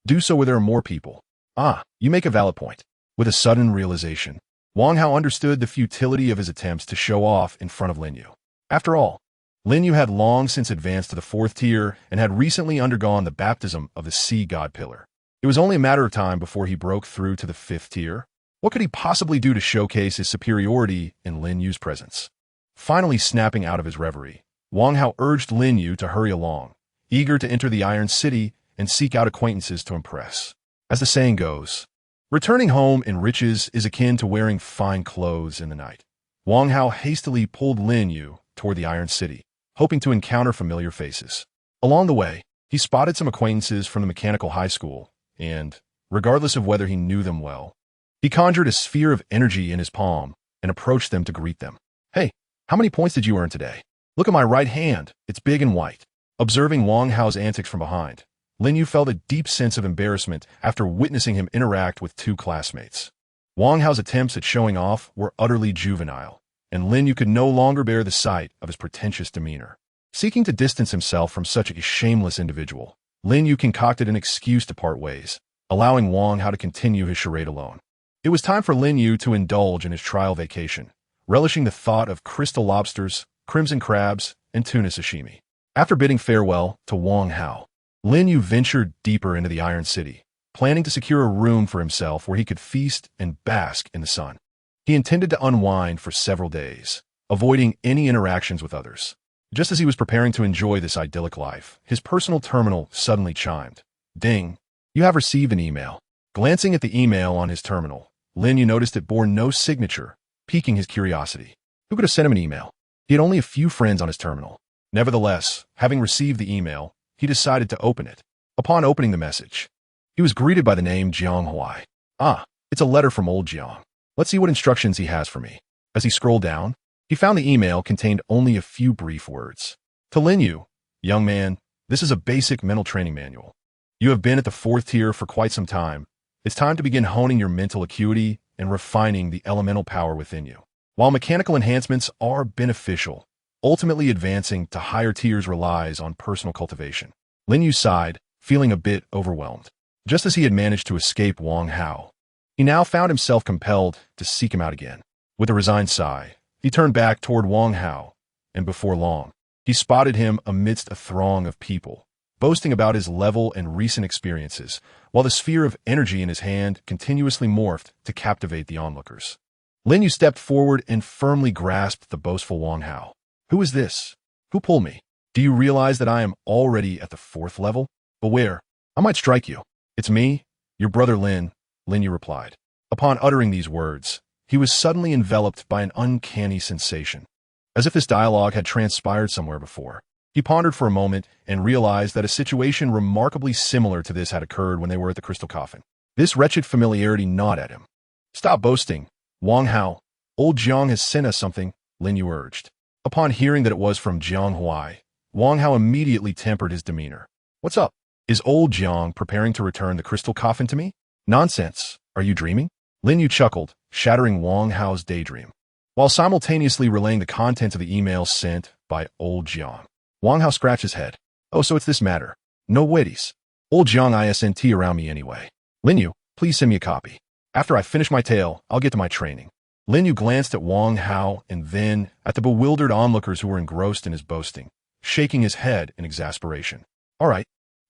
do so where there are more people. You make a valid point. With a sudden realization, Wang Hao understood the futility of his attempts to show off in front of Lin Yu. After all, Lin Yu had long since advanced to the 4th tier and had recently undergone the baptism of the Sea God Pillar. It was only a matter of time before he broke through to the 5th tier. What could he possibly do to showcase his superiority in Lin Yu's presence? Finally snapping out of his reverie, Wang Hao urged Lin Yu to hurry along, eager to enter the Iron City and seek out acquaintances to impress. As the saying goes, returning home in riches is akin to wearing fine clothes in the night. Wang Hao hastily pulled Lin Yu toward the Iron City, hoping to encounter familiar faces. Along the way, he spotted some acquaintances from the mechanical high school, and, regardless of whether he knew them well, he conjured a sphere of energy in his palm and approached them to greet them. Hey, how many points did you earn today? Look at my right hand, it's big and white. Observing Wang Hao's antics from behind, Lin Yu felt a deep sense of embarrassment after witnessing him interact with 2 classmates. Wang Hao's attempts at showing off were utterly juvenile, and Lin Yu could no longer bear the sight of his pretentious demeanor. Seeking to distance himself from such a shameless individual, Lin Yu concocted an excuse to part ways, allowing Wang Hao to continue his charade alone. It was time for Lin Yu to indulge in his trial vacation, relishing the thought of crystal lobsters, crimson crabs, and tuna sashimi. After bidding farewell to Wang Hao, Lin Yu ventured deeper into the Iron City, planning to secure a room for himself where he could feast and bask in the sun. He intended to unwind for several days, avoiding any interactions with others. Just as he was preparing to enjoy this idyllic life, his personal terminal suddenly chimed. Ding! You have received an email. Glancing at the email on his terminal, Lin Yu noticed it bore no signature, piquing his curiosity. Who could have sent him an email? He had only a few friends on his terminal. Nevertheless, having received the email, he decided to open it. Upon opening the message, he was greeted by the name Jiang Huai. Ah, it's a letter from old Jiang. Let's see what instructions he has for me. As he scrolled down, he found the email contained only a few brief words. To Lin Yu, young man, this is a basic mental training manual. You have been at the 4th tier for quite some time. It's time to begin honing your mental acuity and refining the elemental power within you. While mechanical enhancements are beneficial, ultimately advancing to higher tiers relies on personal cultivation. Lin Yu sighed, feeling a bit overwhelmed. Just as he had managed to escape Wang Hao, he now found himself compelled to seek him out again. With a resigned sigh, he turned back toward Wang Hao, and before long, he spotted him amidst a throng of people, boasting about his level and recent experiences, while the sphere of energy in his hand continuously morphed to captivate the onlookers. Lin Yu stepped forward and firmly grasped the boastful Wang Hao. Who is this? Who pulled me? Do you realize that I am already at the 4th level? Beware, I might strike you. It's me, your brother Lin, Lin Yu replied. Upon uttering these words, he was suddenly enveloped by an uncanny sensation. As if this dialogue had transpired somewhere before, he pondered for a moment and realized that a situation remarkably similar to this had occurred when they were at the Crystal Coffin. This wretched familiarity gnawed at him. Stop boasting, Wang Hao. Old Jiang has sent us something, Lin Yu urged. Upon hearing that it was from Jiang Huai, Wang Hao immediately tempered his demeanor. What's up? Is old Jiang preparing to return the Crystal Coffin to me? Nonsense. Are you dreaming? Lin Yu chuckled, shattering Wang Hao's daydream, while simultaneously relaying the contents of the email sent by old Jiang. Wang Hao scratched his head. Oh, so it's this matter. No witties. Old Jiang ISNT around me anyway. Lin Yu, please send me a copy. After I finish my tale, I'll get to my training. Lin Yu glanced at Wang Hao and then at the bewildered onlookers who were engrossed in his boasting, shaking his head in exasperation. All right,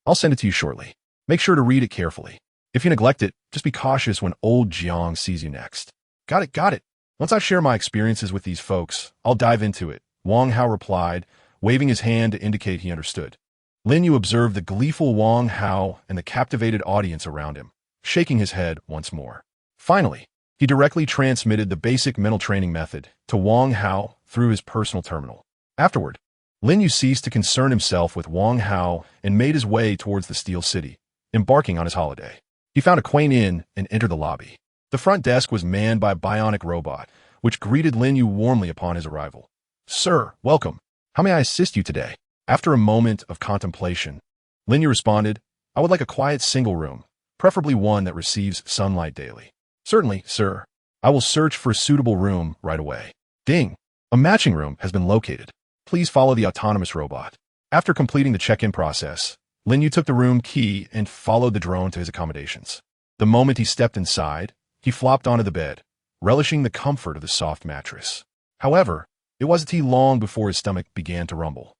I'll send it to you shortly. Make sure to read it carefully. If you neglect it, just be cautious when old Jiang sees you next. Got it. Once I share my experiences with these folks, I'll dive into it, Wang Hao replied, waving his hand to indicate he understood. Lin Yu observed the gleeful Wang Hao and the captivated audience around him, shaking his head once more. Finally, he directly transmitted the basic mental training method to Wang Hao through his personal terminal. Afterward, Lin Yu ceased to concern himself with Wang Hao and made his way towards the Steel City, embarking on his holiday. He found a quaint inn and entered the lobby. The front desk was manned by a bionic robot, which greeted Lin Yu warmly upon his arrival. Sir, welcome. How may I assist you today? After a moment of contemplation, Lin Yu responded, I would like a quiet single room, preferably one that receives sunlight daily. Certainly, sir. I will search for a suitable room right away. Ding! A matching room has been located. Please follow the autonomous robot. After completing the check-in process, Lin Yu took the room key and followed the drone to his accommodations. The moment he stepped inside, he flopped onto the bed, relishing the comfort of the soft mattress. However, it wasn't long before his stomach began to rumble.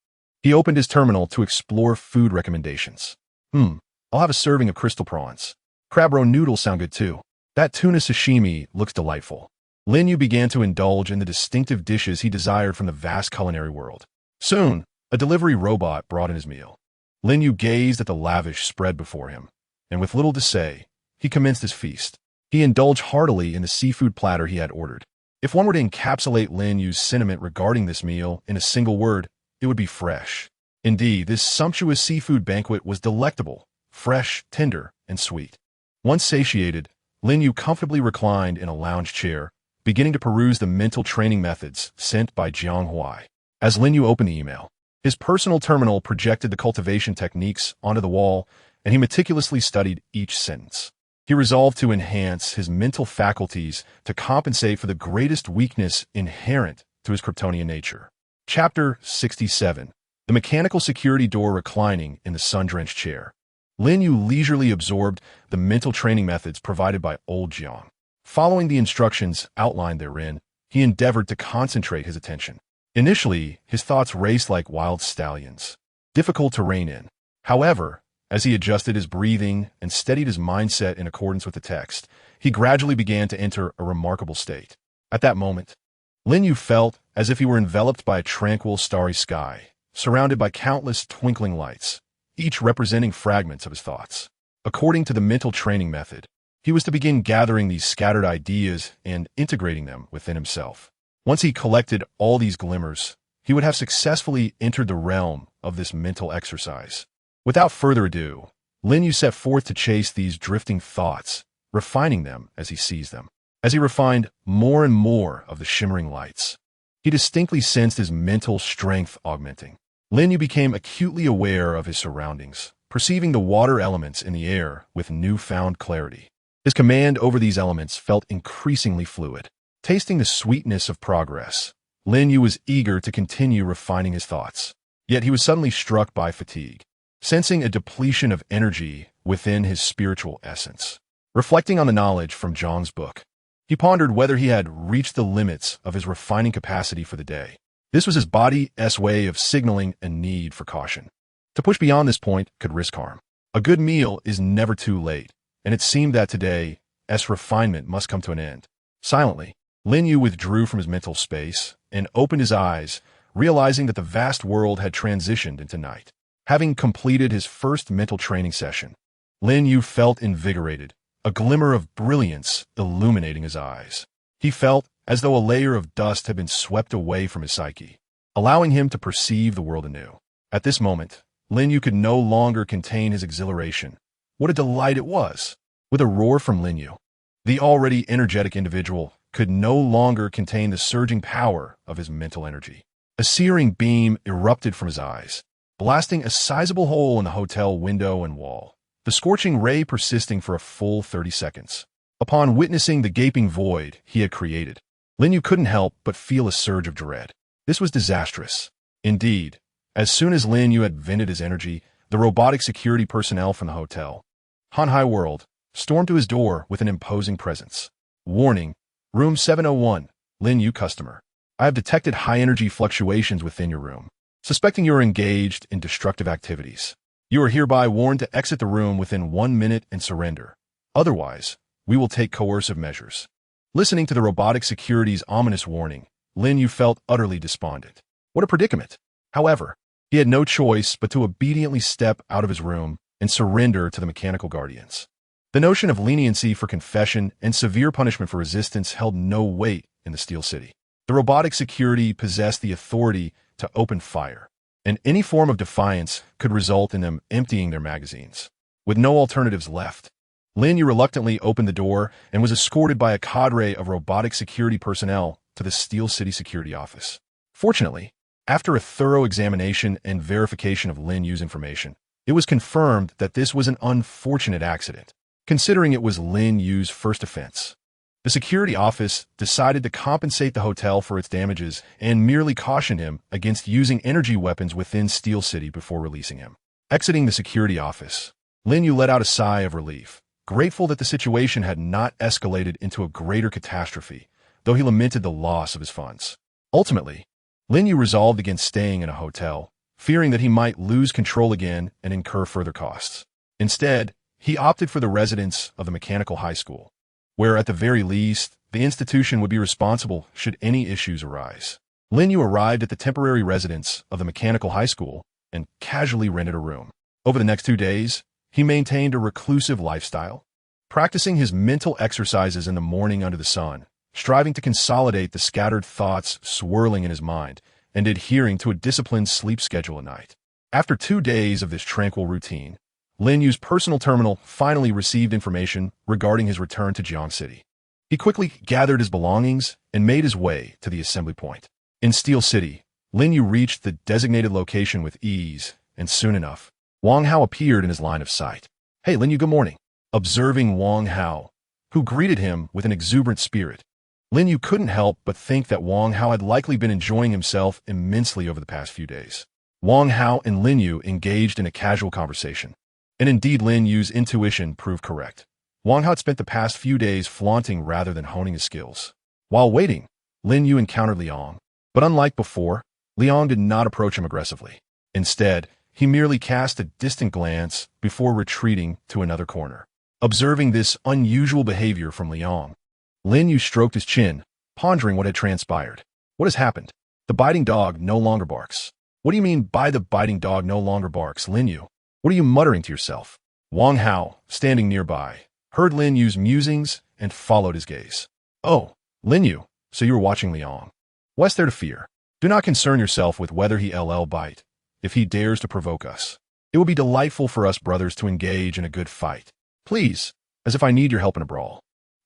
He opened his terminal to explore food recommendations. I'll have a serving of crystal prawns. Crab roe noodles sound good too. That tuna sashimi looks delightful. Lin Yu began to indulge in the distinctive dishes he desired from the vast culinary world. Soon, a delivery robot brought in his meal. Lin Yu gazed at the lavish spread before him, and with little to say, he commenced his feast. He indulged heartily in the seafood platter he had ordered. If one were to encapsulate Lin Yu's sentiment regarding this meal in a single word, it would be fresh. Indeed, this sumptuous seafood banquet was delectable, fresh, tender, and sweet. Once satiated, Lin Yu comfortably reclined in a lounge chair, beginning to peruse the mental training methods sent by Jiang Huai. As Lin Yu opened the email, his personal terminal projected the cultivation techniques onto the wall, and he meticulously studied each sentence. He resolved to enhance his mental faculties to compensate for the greatest weakness inherent to his Kryptonian nature. Chapter 67. The mechanical security door reclining in the sun-drenched chair. Lin Yu leisurely absorbed the mental training methods provided by old Jiang. Following the instructions outlined therein, he endeavored to concentrate his attention. Initially, his thoughts raced like wild stallions, difficult to rein in. However, as he adjusted his breathing and steadied his mindset in accordance with the text, he gradually began to enter a remarkable state. At that moment, Lin Yu felt as if he were enveloped by a tranquil, starry sky, surrounded by countless twinkling lights, each representing fragments of his thoughts. According to the mental training method, he was to begin gathering these scattered ideas and integrating them within himself. Once he collected all these glimmers, he would have successfully entered the realm of this mental exercise. Without further ado, Lin Yu set forth to chase these drifting thoughts, refining them as he seized them. As he refined more and more of the shimmering lights, he distinctly sensed his mental strength augmenting. Lin Yu became acutely aware of his surroundings, perceiving the water elements in the air with newfound clarity. His command over these elements felt increasingly fluid. Tasting the sweetness of progress, Lin Yu was eager to continue refining his thoughts. Yet he was suddenly struck by fatigue, sensing a depletion of energy within his spiritual essence. Reflecting on the knowledge from Zhang's book, he pondered whether he had reached the limits of his refining capacity for the day. This was his body's way of signaling a need for caution. To push beyond this point could risk harm. A good meal is never too late, and it seemed that today's refinement must come to an end. Silently, Lin Yu withdrew from his mental space and opened his eyes, realizing that the vast world had transitioned into night. Having completed his first mental training session, Lin Yu felt invigorated, a glimmer of brilliance illuminating his eyes. He felt as though a layer of dust had been swept away from his psyche, allowing him to perceive the world anew. At this moment, Lin Yu could no longer contain his exhilaration. What a delight it was! With a roar from Lin Yu, the already energetic individual could no longer contain the surging power of his mental energy. A searing beam erupted from his eyes, blasting a sizable hole in the hotel window and wall, the scorching ray persisting for a full 30 seconds. Upon witnessing the gaping void he had created, Lin Yu couldn't help but feel a surge of dread. This was disastrous. Indeed, as soon as Lin Yu had vented his energy, the robotic security personnel from the hotel, Hanhai World, stormed to his door with an imposing presence. Warning, Room 701, Lin Yu customer. I have detected high-energy fluctuations within your room, suspecting you are engaged in destructive activities. You are hereby warned to exit the room within 1 minute and surrender. Otherwise, we will take coercive measures. Listening to the robotic security's ominous warning, Lin Yu felt utterly despondent. What a predicament! However, he had no choice but to obediently step out of his room and surrender to the mechanical guardians. The notion of leniency for confession and severe punishment for resistance held no weight in the Steel City. The robotic security possessed the authority to open fire, and any form of defiance could result in them emptying their magazines. With no alternatives left, Lin Yu reluctantly opened the door and was escorted by a cadre of robotic security personnel to the Steel City security office. Fortunately, after a thorough examination and verification of Lin Yu's information, it was confirmed that this was an unfortunate accident, considering it was Lin Yu's first offense. The security office decided to compensate the hotel for its damages and merely cautioned him against using energy weapons within Steel City before releasing him. Exiting the security office, Lin Yu let out a sigh of relief, grateful that the situation had not escalated into a greater catastrophe, though he lamented the loss of his funds. Ultimately, Lin Yu resolved against staying in a hotel, fearing that he might lose control again and incur further costs. Instead, he opted for the residence of the mechanical high school, where at the very least, the institution would be responsible should any issues arise. Lin Yu arrived at the temporary residence of the mechanical high school and casually rented a room. Over the next 2 days, he maintained a reclusive lifestyle, practicing his mental exercises in the morning under the sun, striving to consolidate the scattered thoughts swirling in his mind, and adhering to a disciplined sleep schedule at night. After 2 days of this tranquil routine, Lin Yu's personal terminal finally received information regarding his return to Jiang City. He quickly gathered his belongings and made his way to the assembly point. In Steel City, Lin Yu reached the designated location with ease, and soon enough, Wang Hao appeared in his line of sight. "Hey, Lin Yu, good morning." Observing Wang Hao, who greeted him with an exuberant spirit, Lin Yu couldn't help but think that Wang Hao had likely been enjoying himself immensely over the past few days. Wang Hao and Lin Yu engaged in a casual conversation. And indeed, Lin Yu's intuition proved correct. Wang Hao had spent the past few days flaunting rather than honing his skills. While waiting, Lin Yu encountered Liang. But unlike before, Liang did not approach him aggressively. Instead, he merely cast a distant glance before retreating to another corner. Observing this unusual behavior from Liang, Lin Yu stroked his chin, pondering what had transpired. What has happened? The biting dog no longer barks. What do you mean by the biting dog no longer barks, Lin Yu? What are you muttering to yourself? Wang Hao, standing nearby, heard Lin Yu's musings and followed his gaze. Oh, Lin Yu, so you were watching Liang. What's there to fear? Do not concern yourself with whether he LL bite, if he dares to provoke us. It will be delightful for us brothers to engage in a good fight. Please, as if I need your help in a brawl.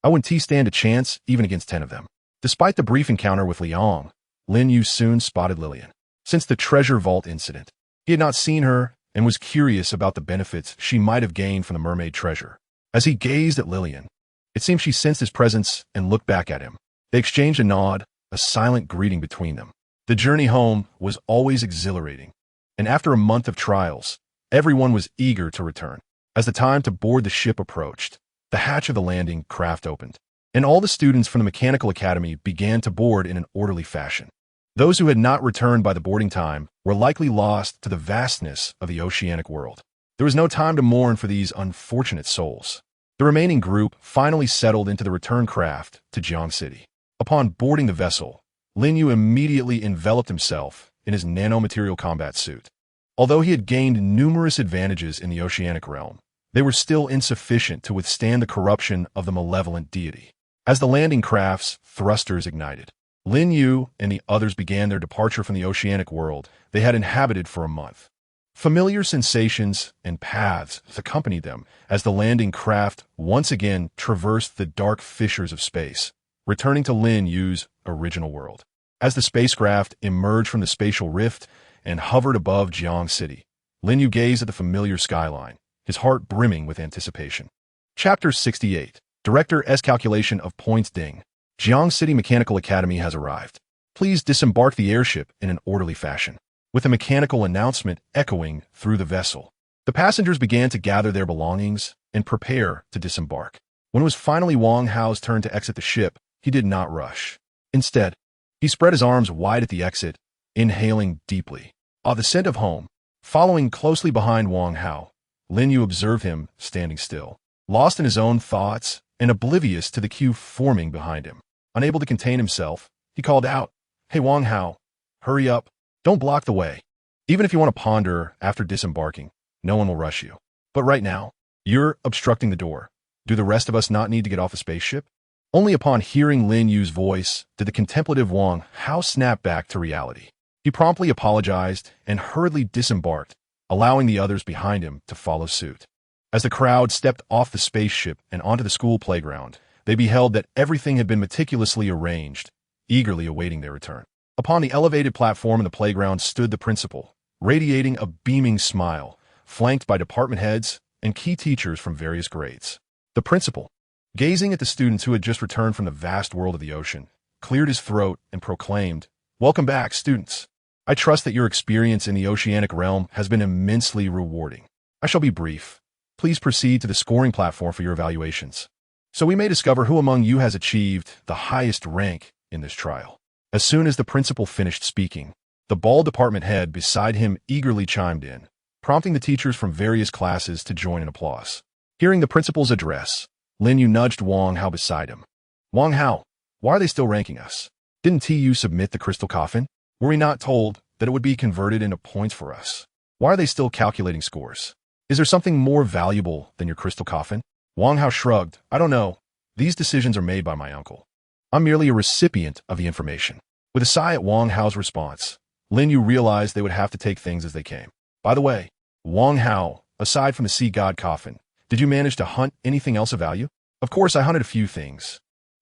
I wouldn't stand a chance even against 10 of them. Despite the brief encounter with Liang, Lin Yu soon spotted Lillian. Since the treasure vault incident, he had not seen her and was curious about the benefits she might have gained from the mermaid treasure. As he gazed at Lillian, it seemed she sensed his presence and looked back at him. They exchanged a nod, a silent greeting between them. The journey home was always exhilarating, and after a month of trials, everyone was eager to return. As the time to board the ship approached, the hatch of the landing craft opened, and all the students from the Mechanical Academy began to board in an orderly fashion. Those who had not returned by the boarding time were likely lost to the vastness of the oceanic world. There was no time to mourn for these unfortunate souls. The remaining group finally settled into the return craft to Jiang City. Upon boarding the vessel, Lin Yu immediately enveloped himself in his nanomaterial combat suit. Although he had gained numerous advantages in the oceanic realm, they were still insufficient to withstand the corruption of the malevolent deity. As the landing craft's thrusters ignited, Lin Yu and the others began their departure from the oceanic world they had inhabited for a month. Familiar sensations and paths accompanied them as the landing craft once again traversed the dark fissures of space, returning to Lin Yu's original world. As the spacecraft emerged from the spatial rift and hovered above Jiang City, Lin Yu gazed at the familiar skyline, his heart brimming with anticipation. Chapter 68. Director S. Calculation of Points Ding. Jiang City Mechanical Academy has arrived. Please disembark the airship in an orderly fashion. With a mechanical announcement echoing through the vessel, the passengers began to gather their belongings and prepare to disembark. When it was finally Wang Hao's turn to exit the ship, he did not rush. Instead, he spread his arms wide at the exit, inhaling deeply. The scent of home. Following closely behind Wang Hao, Lin Yu observed him standing still, lost in his own thoughts and oblivious to the queue forming behind him. Unable to contain himself, he called out, "Hey Wang Hao, hurry up. Don't block the way. Even if you want to ponder after disembarking, no one will rush you. But right now, you're obstructing the door. Do the rest of us not need to get off the spaceship?" Only upon hearing Lin Yu's voice did the contemplative Wang Hao snap back to reality. He promptly apologized and hurriedly disembarked, allowing the others behind him to follow suit. As the crowd stepped off the spaceship and onto the school playground, they beheld that everything had been meticulously arranged, eagerly awaiting their return. Upon the elevated platform in the playground stood the principal, radiating a beaming smile, flanked by department heads and key teachers from various grades. The principal, gazing at the students who had just returned from the vast world of the ocean, cleared his throat and proclaimed, "Welcome back, students. I trust that your experience in the oceanic realm has been immensely rewarding. I shall be brief. Please proceed to the scoring platform for your evaluations, so we may discover who among you has achieved the highest rank in this trial." As soon as the principal finished speaking, the ball department head beside him eagerly chimed in, prompting the teachers from various classes to join in applause. Hearing the principal's address, Lin Yu nudged Wang Hao beside him. "Wang Hao, why are they still ranking us? Didn't TU submit the crystal coffin? Were we not told that it would be converted into points for us? Why are they still calculating scores? Is there something more valuable than your crystal coffin?" Wang Hao shrugged. "I don't know. These decisions are made by my uncle. I'm merely a recipient of the information." With a sigh at Wang Hao's response, Lin Yu realized they would have to take things as they came. "By the way, Wang Hao, aside from the sea god coffin, did you manage to hunt anything else of value?" "Of course, I hunted a few things,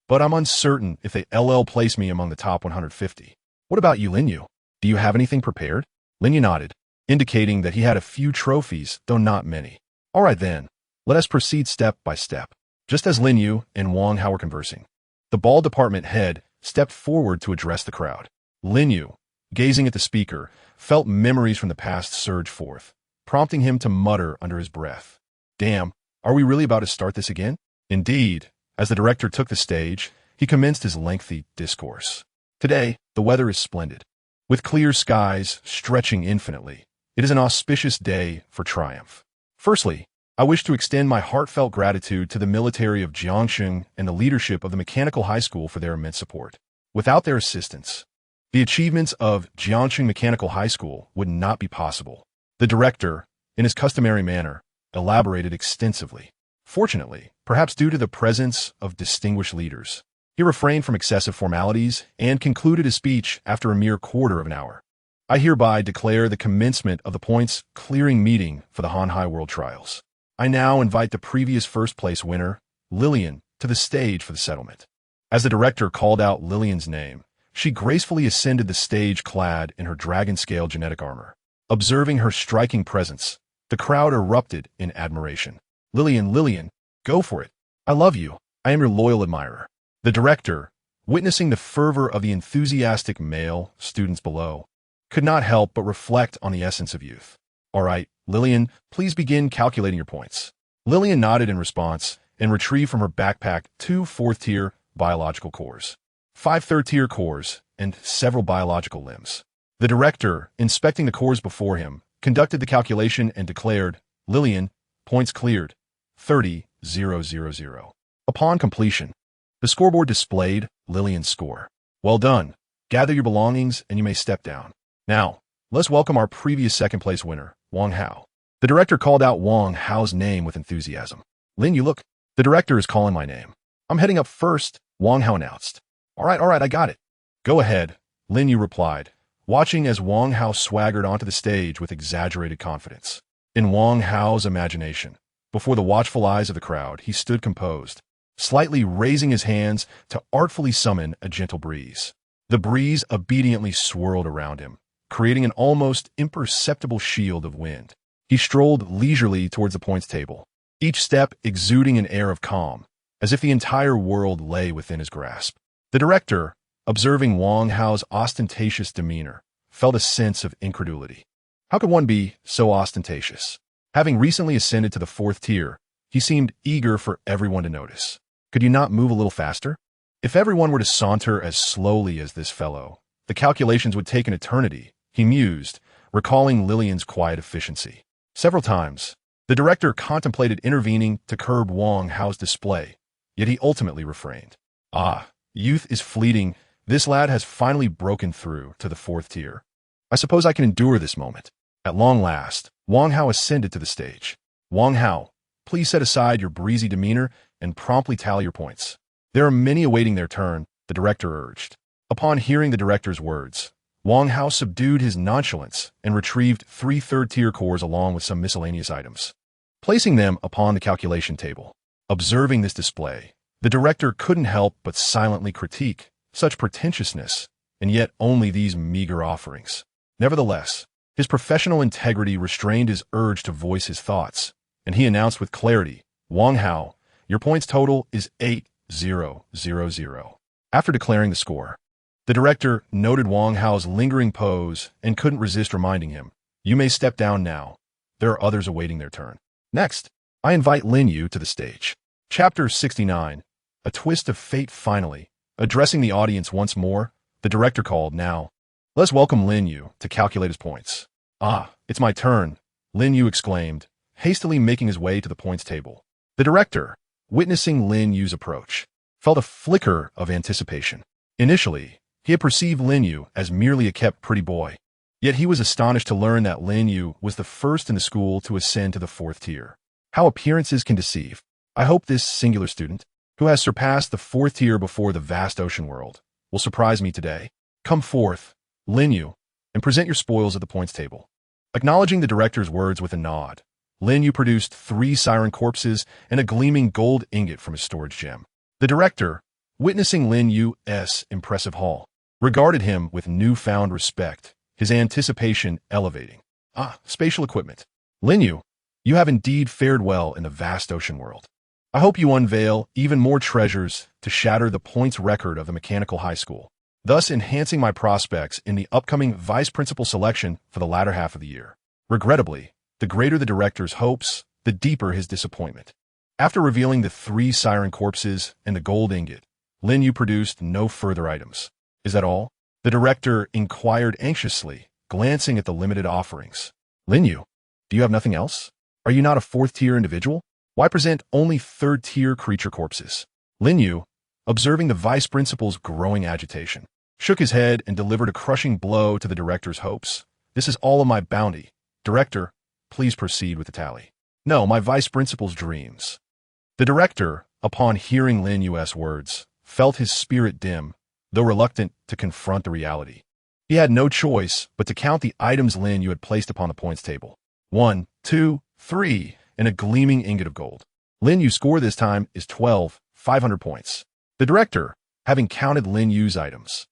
but I'm uncertain if they place me among the top 150. What about you, Lin Yu? Do you have anything prepared?" Lin Yu nodded, indicating that he had a few trophies, though not many. "All right then, let us proceed step by step." Just as Lin Yu and Wang Hao were conversing, the ball department head stepped forward to address the crowd. Lin Yu, gazing at the speaker, felt memories from the past surge forth, prompting him to mutter under his breath, "Damn, are we really about to start this again?" Indeed, as the director took the stage, he commenced his lengthy discourse. "Today, the weather is splendid, with clear skies stretching infinitely. It is an auspicious day for triumph. Firstly, I wish to extend my heartfelt gratitude to the military of Jiangxing and the leadership of the Mechanical High School for their immense support. Without their assistance, the achievements of Jiangxing Mechanical High School would not be possible. The director, in his customary manner, elaborated extensively. Fortunately, perhaps due to the presence of distinguished leaders, he refrained from excessive formalities and concluded his speech after a mere quarter of an hour. I hereby declare the commencement of the points clearing meeting for the Hanhai World Trials. I now invite the previous first-place winner, Lillian, to the stage for the settlement. As the director called out Lillian's name, she gracefully ascended the stage clad in her dragon-scale genetic armor. Observing her striking presence, the crowd erupted in admiration. Lillian, go for it. I love you. I am your loyal admirer. The director, witnessing the fervor of the enthusiastic male students below, could not help but reflect on the essence of youth. All right, Lillian, please begin calculating your points. Lillian nodded in response and retrieved from her backpack 2 fourth-tier biological cores, 5 third-tier cores, and several biological limbs. The director, inspecting the cores before him, conducted the calculation and declared, Lillian, points cleared, 30,000. Upon completion, the scoreboard displayed Lillian's score. Well done. Gather your belongings and you may step down. Now, let's welcome our previous second-place winner, Wang Hao. The director called out Wang Hao's name with enthusiasm. Lin Yu, look, the director is calling my name. I'm heading up first, Wang Hao announced. All right, I got it. Go ahead, Lin Yu replied, watching as Wang Hao swaggered onto the stage with exaggerated confidence. In Wang Hao's imagination, before the watchful eyes of the crowd, he stood composed, slightly raising his hands to artfully summon a gentle breeze. The breeze obediently swirled around him, creating an almost imperceptible shield of wind. He strolled leisurely towards the points table, each step exuding an air of calm, as if the entire world lay within his grasp. The director, observing Wang Hao's ostentatious demeanor, felt a sense of incredulity. How could one be so ostentatious? Having recently ascended to the 4th tier, he seemed eager for everyone to notice. Could you not move a little faster? If everyone were to saunter as slowly as this fellow, the calculations would take an eternity, he mused, recalling Lillian's quiet efficiency. Several times, the director contemplated intervening to curb Wang Hao's display, yet he ultimately refrained. Youth is fleeting. This lad has finally broken through to the 4th tier. I suppose I can endure this moment. At long last, Wang Hao ascended to the stage. Wang Hao, please set aside your breezy demeanor and promptly tally your points. There are many awaiting their turn, the director urged. Upon hearing the director's words, Wang Hao subdued his nonchalance and retrieved 3 third-tier cores along with some miscellaneous items, placing them upon the calculation table. Observing this display, the director couldn't help but silently critique such pretentiousness, and yet only these meager offerings. Nevertheless, his professional integrity restrained his urge to voice his thoughts, and he announced with clarity, Wang Hao, your points total is 8,000. After declaring the score, the director noted Wang Hao's lingering pose and couldn't resist reminding him, you may step down now. There are others awaiting their turn. Next, I invite Lin Yu to the stage. Chapter 69, A Twist of Fate. Finally, addressing the audience once more, the director called, now, let's welcome Lin Yu to calculate his points. It's my turn, Lin Yu exclaimed, hastily making his way to the points table. The director, witnessing Lin Yu's approach, felt a flicker of anticipation. Initially, he had perceived Lin Yu as merely a kept pretty boy, yet he was astonished to learn that Lin Yu was the first in the school to ascend to the 4th tier. How appearances can deceive. I hope this singular student, who has surpassed the 4th tier before the vast ocean world, will surprise me today. Come forth, Lin Yu, and present your spoils at the points table. Acknowledging the director's words with a nod, Lin Yu produced 3 siren corpses and a gleaming gold ingot from his storage gem. The director, witnessing Lin Yu's impressive haul, regarded him with newfound respect, his anticipation elevating. Spatial equipment. Lin Yu, you have indeed fared well in the vast ocean world. I hope you unveil even more treasures to shatter the points record of the Mechanical High School, thus enhancing my prospects in the upcoming vice principal selection for the latter half of the year. Regrettably, the greater the director's hopes, the deeper his disappointment. After revealing the 3 siren corpses and the gold ingot, Lin Yu produced no further items. Is that all? The director inquired anxiously, glancing at the limited offerings. Lin Yu, do you have nothing else? Are you not a fourth-tier individual? Why present only third-tier creature corpses? Lin Yu, observing the vice principal's growing agitation, shook his head and delivered a crushing blow to the director's hopes. This is all of my bounty. Director, please proceed with the tally. No, my vice principal's dreams. The director, upon hearing Lin Yu's words, felt his spirit dim, though reluctant to confront the reality. He had no choice but to count the items Lin Yu had placed upon the points table. 1, 2, 3, and a gleaming ingot of gold. Lin Yu's score this time is 500 points. The director, having counted Lin Yu's items,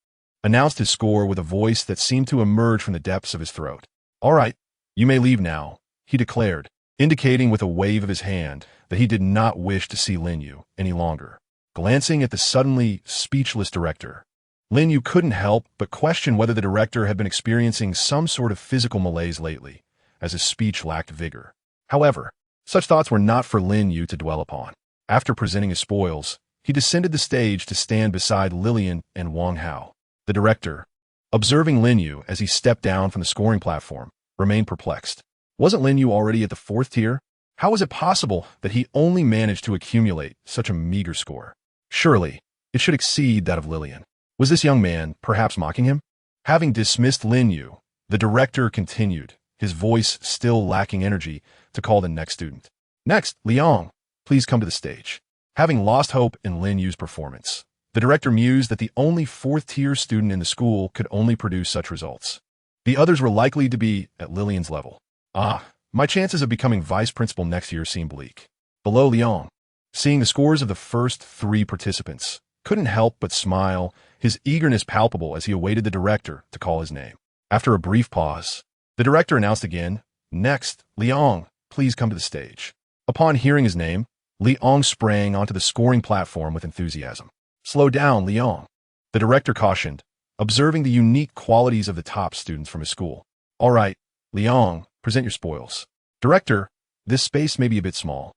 announced his score with a voice that seemed to emerge from the depths of his throat. All right, you may leave now, he declared, indicating with a wave of his hand that he did not wish to see Lin Yu any longer. Glancing at the suddenly speechless director, Lin Yu couldn't help but question whether the director had been experiencing some sort of physical malaise lately, as his speech lacked vigor. However, such thoughts were not for Lin Yu to dwell upon. After presenting his spoils, he descended the stage to stand beside Lillian and Wang Hao. The director, observing Lin Yu as he stepped down from the scoring platform, remained perplexed. Wasn't Lin Yu already at the fourth tier? How was it possible that he only managed to accumulate such a meager score? Surely, it should exceed that of Lillian. Was this young man perhaps mocking him? Having dismissed Lin Yu, the director continued, his voice still lacking energy, to call the next student. Next, Liang, please come to the stage. Having lost hope in Lin Yu's performance, the director mused that the only fourth-tier student in the school could only produce such results. The others were likely to be at Lillian's level. My chances of becoming vice principal next year seem bleak. Below Liang, seeing the scores of the first three participants, couldn't help but smile, his eagerness palpable as he awaited the director to call his name. After a brief pause, the director announced again, Next, Liang, please come to the stage. Upon hearing his name, Liang sprang onto the scoring platform with enthusiasm. Slow down, Liang, the director cautioned, observing the unique qualities of the top students from his school. All right, Liang, present your spoils. Director, this space may be a bit small.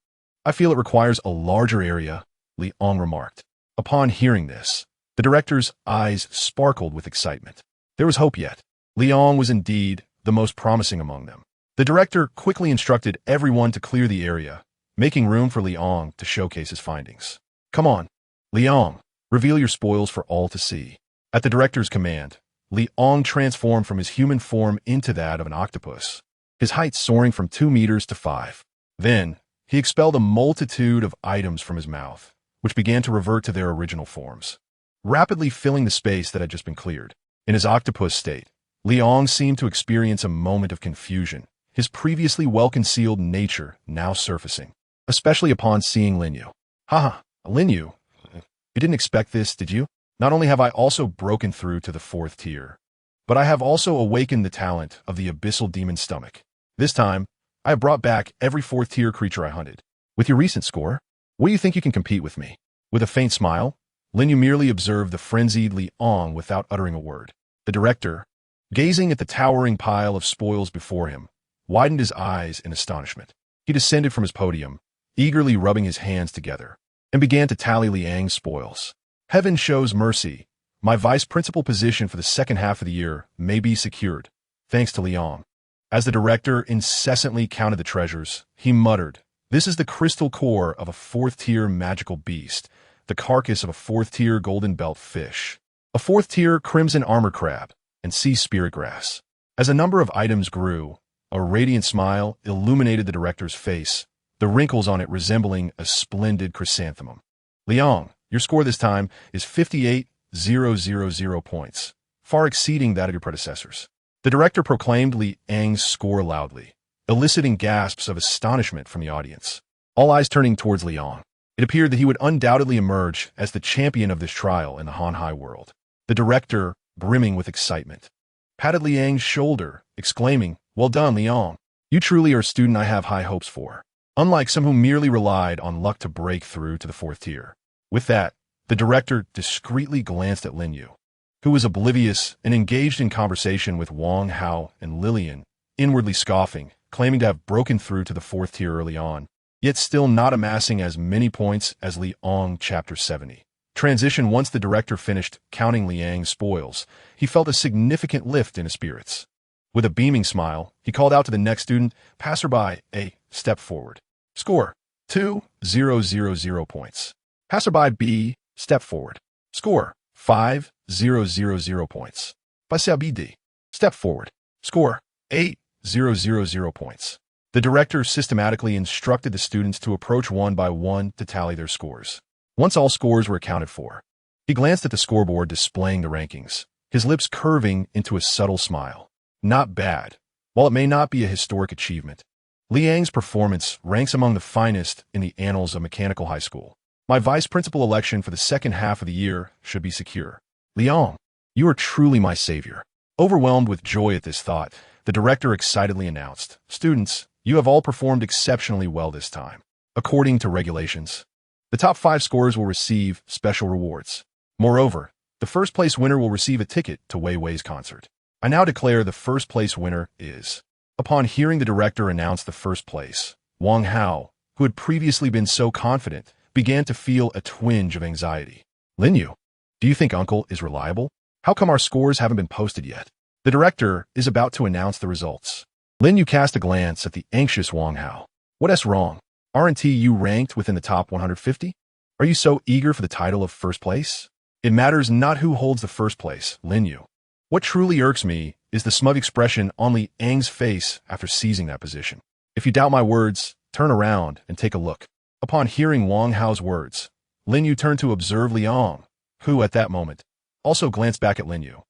I feel it requires a larger area, Liang remarked. Upon hearing this, the director's eyes sparkled with excitement. There was hope yet. Liang was indeed the most promising among them. The director quickly instructed everyone to clear the area, making room for Liang to showcase his findings. Come on, Liang, reveal your spoils for all to see. At the director's command, Liang transformed from his human form into that of an octopus, his height soaring from 2 meters to 5. Then, he expelled a multitude of items from his mouth, which began to revert to their original forms, rapidly filling the space that had just been cleared. In his octopus state, Liang seemed to experience a moment of confusion, his previously well-concealed nature now surfacing, especially upon seeing Lin Yu. Haha, Lin Yu, you didn't expect this, did you? Not only have I also broken through to the fourth tier, but I have also awakened the talent of the abyssal demon stomach. This time, I have brought back every fourth-tier creature I hunted. With your recent score, what do you think you can compete with me? With a faint smile, Lin Yu merely observed the frenzied Liang without uttering a word. The director, gazing at the towering pile of spoils before him, widened his eyes in astonishment. He descended from his podium, eagerly rubbing his hands together, and began to tally Liang's spoils. Heaven shows mercy. My vice principal position for the second half of the year may be secured, thanks to Liang. As the director incessantly counted the treasures, he muttered, This is the crystal core of a fourth-tier magical beast, the carcass of a fourth-tier golden belt fish, a fourth-tier crimson armor crab, and sea spirit grass. As the number of items grew, a radiant smile illuminated the director's face, the wrinkles on it resembling a splendid chrysanthemum. Liang, your score this time is 58,000 points, far exceeding that of your predecessors. The director proclaimed Liang's score loudly, eliciting gasps of astonishment from the audience. All eyes turning towards Liang, it appeared that he would undoubtedly emerge as the champion of this trial in the Hanhai world. The director, brimming with excitement, patted Liang's shoulder, exclaiming, Well done, Liang. You truly are a student I have high hopes for, unlike some who merely relied on luck to break through to the fourth tier. With that, the director discreetly glanced at Lin Yu, who was oblivious and engaged in conversation with Wang Hao and Lillian, inwardly scoffing, claiming to have broken through to the fourth tier early on, yet still not amassing as many points as Liang Chapter 70. Transition. Once the director finished counting Liang's spoils, he felt a significant lift in his spirits. With a beaming smile, he called out to the next student, "Passerby, A, step forward. Score, 2,000 points. Passerby B, step forward. Score, 5,000 points. Passerby D, step forward. Score, 8,000 points." The director systematically instructed the students to approach one by one to tally their scores. Once all scores were accounted for, he glanced at the scoreboard displaying the rankings, his lips curving into a subtle smile. Not bad. While it may not be a historic achievement, Liang's performance ranks among the finest in the annals of mechanical high school. My vice principal election for the second half of the year should be secure. Liang, you are truly my savior. Overwhelmed with joy at this thought, the director excitedly announced, "Students, you have all performed exceptionally well this time. According to regulations, the top 5 scorers will receive special rewards. Moreover, the first place winner will receive a ticket to Wei Wei's concert. I now declare the first place winner is..." Upon hearing the director announce the first place, Wang Hao, who had previously been so confident, began to feel a twinge of anxiety. "Lin Yu, do you think Uncle is reliable? How come our scores haven't been posted yet?" The director is about to announce the results. Lin Yu cast a glance at the anxious Wang Hao. "What's wrong? Aren't you ranked within the top 150? Are you so eager for the title of first place?" "It matters not who holds the first place, Lin Yu. What truly irks me is the smug expression on Li Ang's face after seizing that position. If you doubt my words, turn around and take a look." Upon hearing Wang Hao's words, Lin Yu turned to observe Liang, who, at that moment, also glanced back at Lin Yu,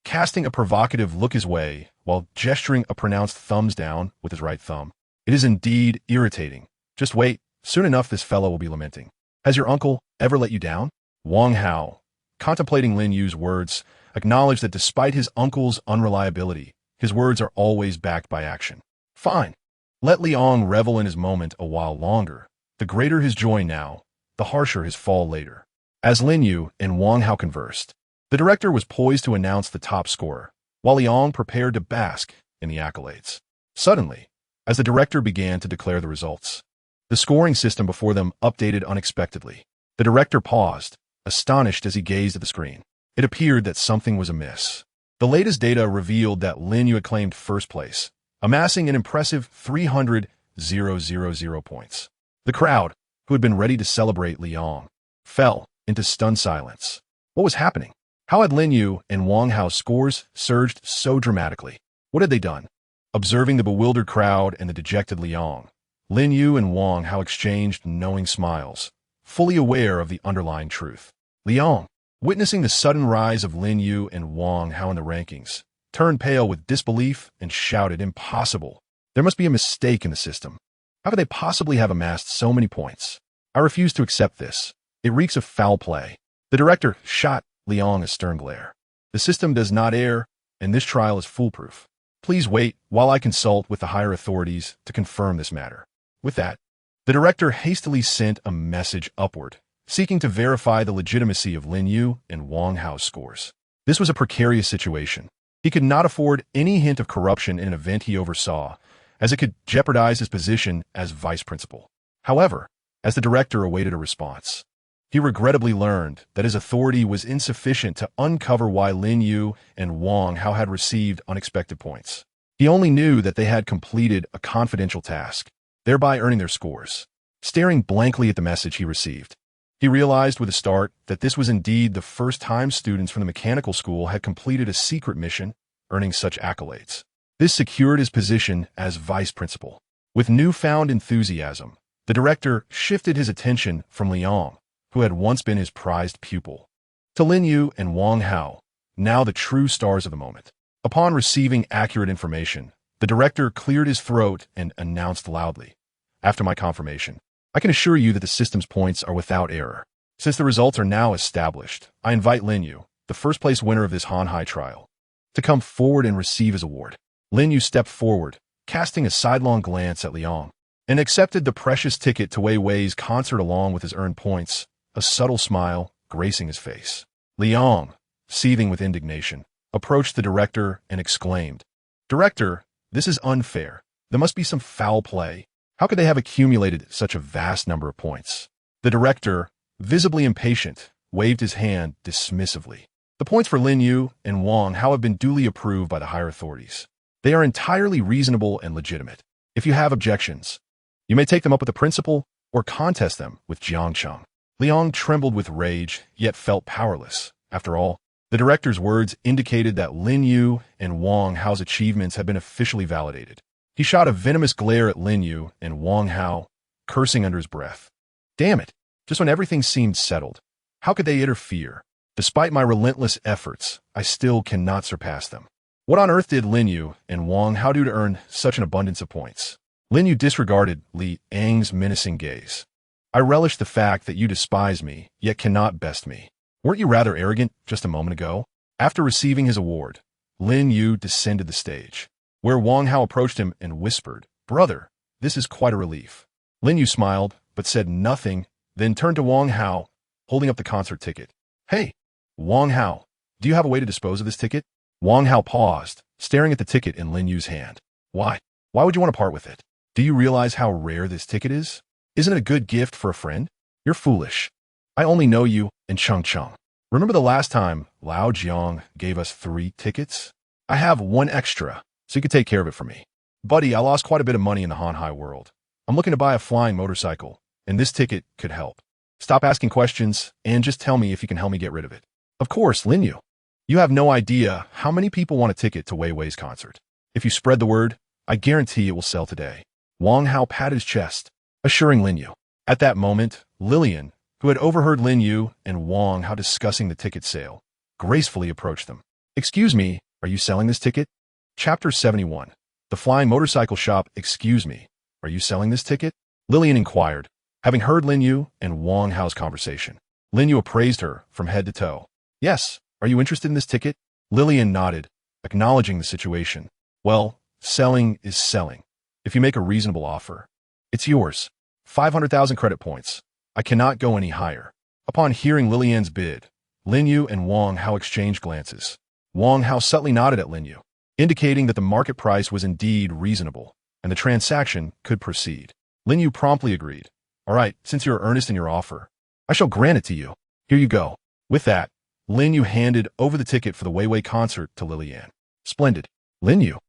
casting a provocative look his way while gesturing a pronounced thumbs down with his right thumb. "It is indeed irritating. Just wait, soon enough this fellow will be lamenting. Has your uncle ever let you down?" Wang Hao, contemplating Lin Yu's words, acknowledged that despite his uncle's unreliability, his words are always backed by action. Fine. Let Liang revel in his moment a while longer. The greater his joy now, the harsher his fall later. As Lin Yu and Wang Hao conversed, the director was poised to announce the top scorer, while Liang prepared to bask in the accolades. Suddenly, as the director began to declare the results, the scoring system before them updated unexpectedly. The director paused, astonished as he gazed at the screen. It appeared that something was amiss. The latest data revealed that Lin Yu had claimed first place, amassing an impressive 300,000 points. The crowd, who had been ready to celebrate Liang, fell into stunned silence. What was happening? How had Lin Yu and Wang Hao's scores surged so dramatically? What had they done? Observing the bewildered crowd and the dejected Liang, Lin Yu and Wang Hao exchanged knowing smiles, fully aware of the underlying truth. Liang, witnessing the sudden rise of Lin Yu and Wang Hao in the rankings, turned pale with disbelief and shouted, "Impossible! There must be a mistake in the system. How could they possibly have amassed so many points? I refuse to accept this. It reeks of foul play." The director shot Liang a stern glare. "The system does not err, and this trial is foolproof. Please wait while I consult with the higher authorities to confirm this matter." With that, the director hastily sent a message upward, seeking to verify the legitimacy of Lin Yu and Wang Hao's scores. This was a precarious situation. He could not afford any hint of corruption in an event he oversaw, as it could jeopardize his position as vice principal. However, as the director awaited a response, he regrettably learned that his authority was insufficient to uncover why Lin Yu and Wang Hao had received unexpected points. He only knew that they had completed a confidential task, thereby earning their scores. Staring blankly at the message he received, he realized with a start that this was indeed the first time students from the mechanical school had completed a secret mission, earning such accolades. This secured his position as vice principal. With newfound enthusiasm, the director shifted his attention from Liang, who had once been his prized pupil, to Lin Yu and Wang Hao, now the true stars of the moment. Upon receiving accurate information, the director cleared his throat and announced loudly, "After my confirmation, I can assure you that the system's points are without error. Since the results are now established, I invite Lin Yu, the first-place winner of this Han-Hai trial, to come forward and receive his award." Lin Yu stepped forward, casting a sidelong glance at Liang, and accepted the precious ticket to Wei Wei's concert along with his earned points, a subtle smile gracing his face. Liang, seething with indignation, approached the director and exclaimed, "Director, this is unfair. There must be some foul play. How could they have accumulated such a vast number of points?" The director, visibly impatient, waved his hand dismissively. "The points for Lin Yu and Wang Hao have been duly approved by the higher authorities. They are entirely reasonable and legitimate. If you have objections, you may take them up with the principal or contest them with Jiang Cheng. Liang trembled with rage, yet felt powerless. After all, the director's words indicated that Lin Yu and Wang Hao's achievements had been officially validated. He shot a venomous glare at Lin Yu and Wang Hao, cursing under his breath. Damn it! Just when everything seemed settled, how could they interfere? Despite my relentless efforts, I still cannot surpass them. What on earth did Lin Yu and Wang Hao do to earn such an abundance of points? Lin Yu disregarded Li Ang's menacing gaze. I relish the fact that you despise me, yet cannot best me. Weren't you rather arrogant just a moment ago? After receiving his award, Lin Yu descended the stage, where Wang Hao approached him and whispered, "Brother, this is quite a relief." Lin Yu smiled, but said nothing, then turned to Wang Hao, holding up the concert ticket. "Hey, Wang Hao, do you have a way to dispose of this ticket?" Wang Hao paused, staring at the ticket in Lin Yu's hand. Why? Why would you want to part with it? Do you realize how rare this ticket is? Isn't it a good gift for a friend? You're foolish. I only know you and Cheng Cheng. Remember the last time Lao Jiang gave us 3 tickets? I have 1 extra, so you could take care of it for me. Buddy, I lost quite a bit of money in the Han Hai world. I'm looking to buy a flying motorcycle, and this ticket could help. Stop asking questions, and just tell me if you can help me get rid of it. Of course, Lin Yu. You have no idea how many people want a ticket to Wei Wei's concert. If you spread the word, I guarantee it will sell today. Wang Hao patted his chest, assuring Lin Yu. At that moment, Lillian, who had overheard Lin Yu and Wang Hao discussing the ticket sale, gracefully approached them. "Excuse me, are you selling this ticket?" Chapter 71. The Flying Motorcycle Shop. "Excuse me, are you selling this ticket?" Lillian inquired, having heard Lin Yu and Wang Hao's conversation. Lin Yu appraised her from head to toe. "Yes, are you interested in this ticket?" Lillian nodded, acknowledging the situation. "Well, selling is selling. If you make a reasonable offer, it's yours. 500,000 credit points. I cannot go any higher." Upon hearing Lillian's bid, Lin Yu and Wang Hao exchanged glances. Wang Hao subtly nodded at Lin Yu, indicating that the market price was indeed reasonable, and the transaction could proceed. Lin Yu promptly agreed. "All right, since you are earnest in your offer, I shall grant it to you. Here you go." With that, Lin Yu handed over the ticket for the Wei Wei concert to Lillian. "Splendid. Lin Yu,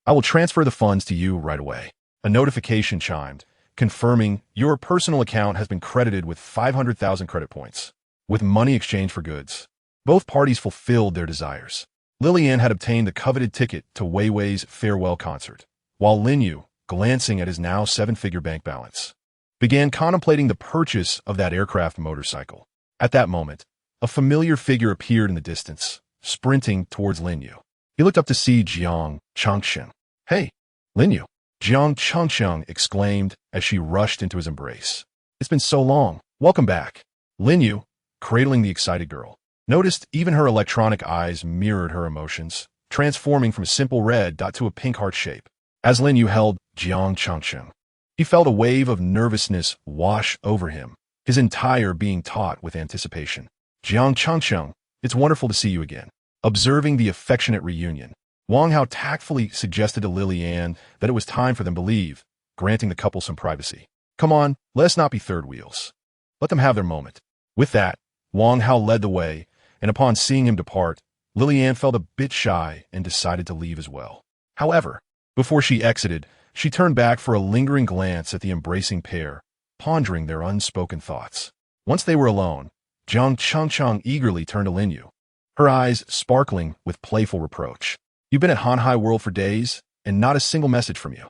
I will transfer the funds to you right away." A notification chimed, confirming your personal account has been credited with 500,000 credit points, with money exchanged for goods. Both parties fulfilled their desires. Lillian had obtained the coveted ticket to Wei Wei's farewell concert, while Lin Yu, glancing at his now 7-figure bank balance, began contemplating the purchase of that aircraft motorcycle. At that moment, a familiar figure appeared in the distance, sprinting towards Lin Yu. He looked up to see Jiang Chengsheng. "Hey, Lin Yu!" Jiang Chengsheng exclaimed as she rushed into his embrace. "It's been so long. Welcome back." Lin Yu, cradling the excited girl, noticed even her electronic eyes mirrored her emotions, transforming from a simple red dot to a pink heart shape. As Lin Yu held Jiang Chengsheng, he felt a wave of nervousness wash over him, his entire being taut with anticipation. "Jiang Chengsheng, it's wonderful to see you again." Observing the affectionate reunion, Wang Hao tactfully suggested to Lillian that it was time for them to leave, granting the couple some privacy. "Come on, let us not be third wheels. Let them have their moment." With that, Wang Hao led the way, and upon seeing him depart, Lillian felt a bit shy and decided to leave as well. However, before she exited, she turned back for a lingering glance at the embracing pair, pondering their unspoken thoughts. Once they were alone, Jiang Chengsheng eagerly turned to Lin Yu, her eyes sparkling with playful reproach. "You've been at Han Hai World for days, and not a single message from you."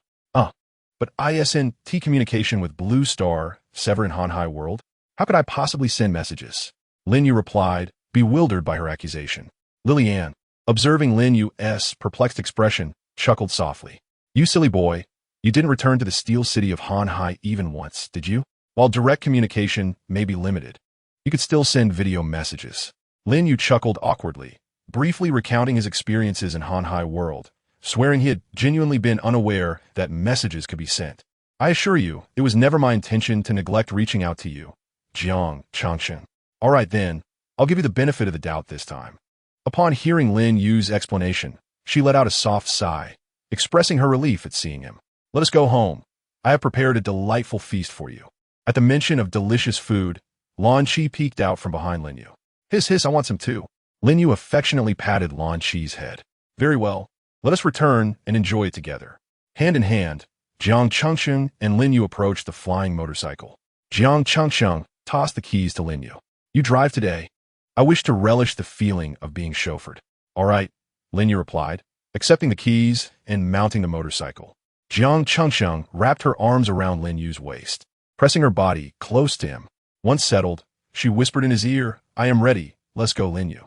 But ISNT communication with Blue Star, Sever in Han Hai World? How could I possibly send messages?" Lin Yu replied, bewildered by her accusation. Lillian, observing Lin Yu's perplexed expression, chuckled softly. "You silly boy, you didn't return to the Steel City of Han Hai even once, did you? While direct communication may be limited, you could still send video messages." Lin Yu chuckled awkwardly, briefly recounting his experiences in Han Hai World, swearing he had genuinely been unaware that messages could be sent. "I assure you, it was never my intention to neglect reaching out to you, Jiang Chengsheng." "All right then, I'll give you the benefit of the doubt this time." Upon hearing Lin Yu's explanation, she let out a soft sigh, expressing her relief at seeing him. "Let us go home. I have prepared a delightful feast for you." At the mention of delicious food, Lan Qi peeked out from behind Lin Yu. "Hiss, hiss, I want some too." Lin Yu affectionately patted Lan Qi's head. "Very well. Let us return and enjoy it together. Hand in hand, Jiang Chengsheng and Lin Yu approached the flying motorcycle. Jiang Chengsheng tossed the keys to Lin Yu. You drive today. I wish to relish the feeling of being chauffeured. All right, Lin Yu replied, accepting the keys and mounting the motorcycle. Jiang Chengsheng wrapped her arms around Lin Yu's waist, pressing her body close to him. Once settled, she whispered in his ear, I am ready, let's go, Lin Yu.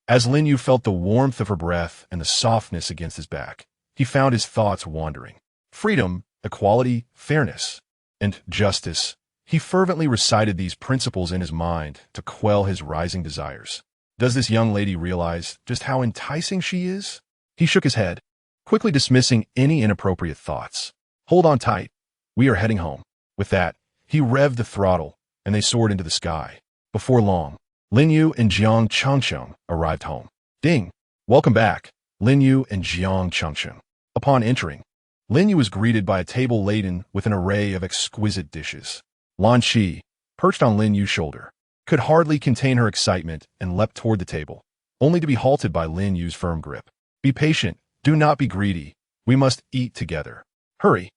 As Lin Yu felt the warmth of her breath and the softness against his back, he found his thoughts wandering. Freedom, equality, fairness, and justice. He fervently recited these principles in his mind to quell his rising desires. Does this young lady realize just how enticing she is? He shook his head, quickly dismissing any inappropriate thoughts. Hold on tight. We are heading home. With that, he revved the throttle, and they soared into the sky. Before long, Lin Yu and Jiang Chengsheng arrived home. Ding! Welcome back, Lin Yu and Jiang Chengsheng. Upon entering, Lin Yu was greeted by a table laden with an array of exquisite dishes. Lan Shi, perched on Lin Yu's shoulder, could hardly contain her excitement and leapt toward the table, only to be halted by Lin Yu's firm grip. Be patient, do not be greedy, we must eat together. Hurry,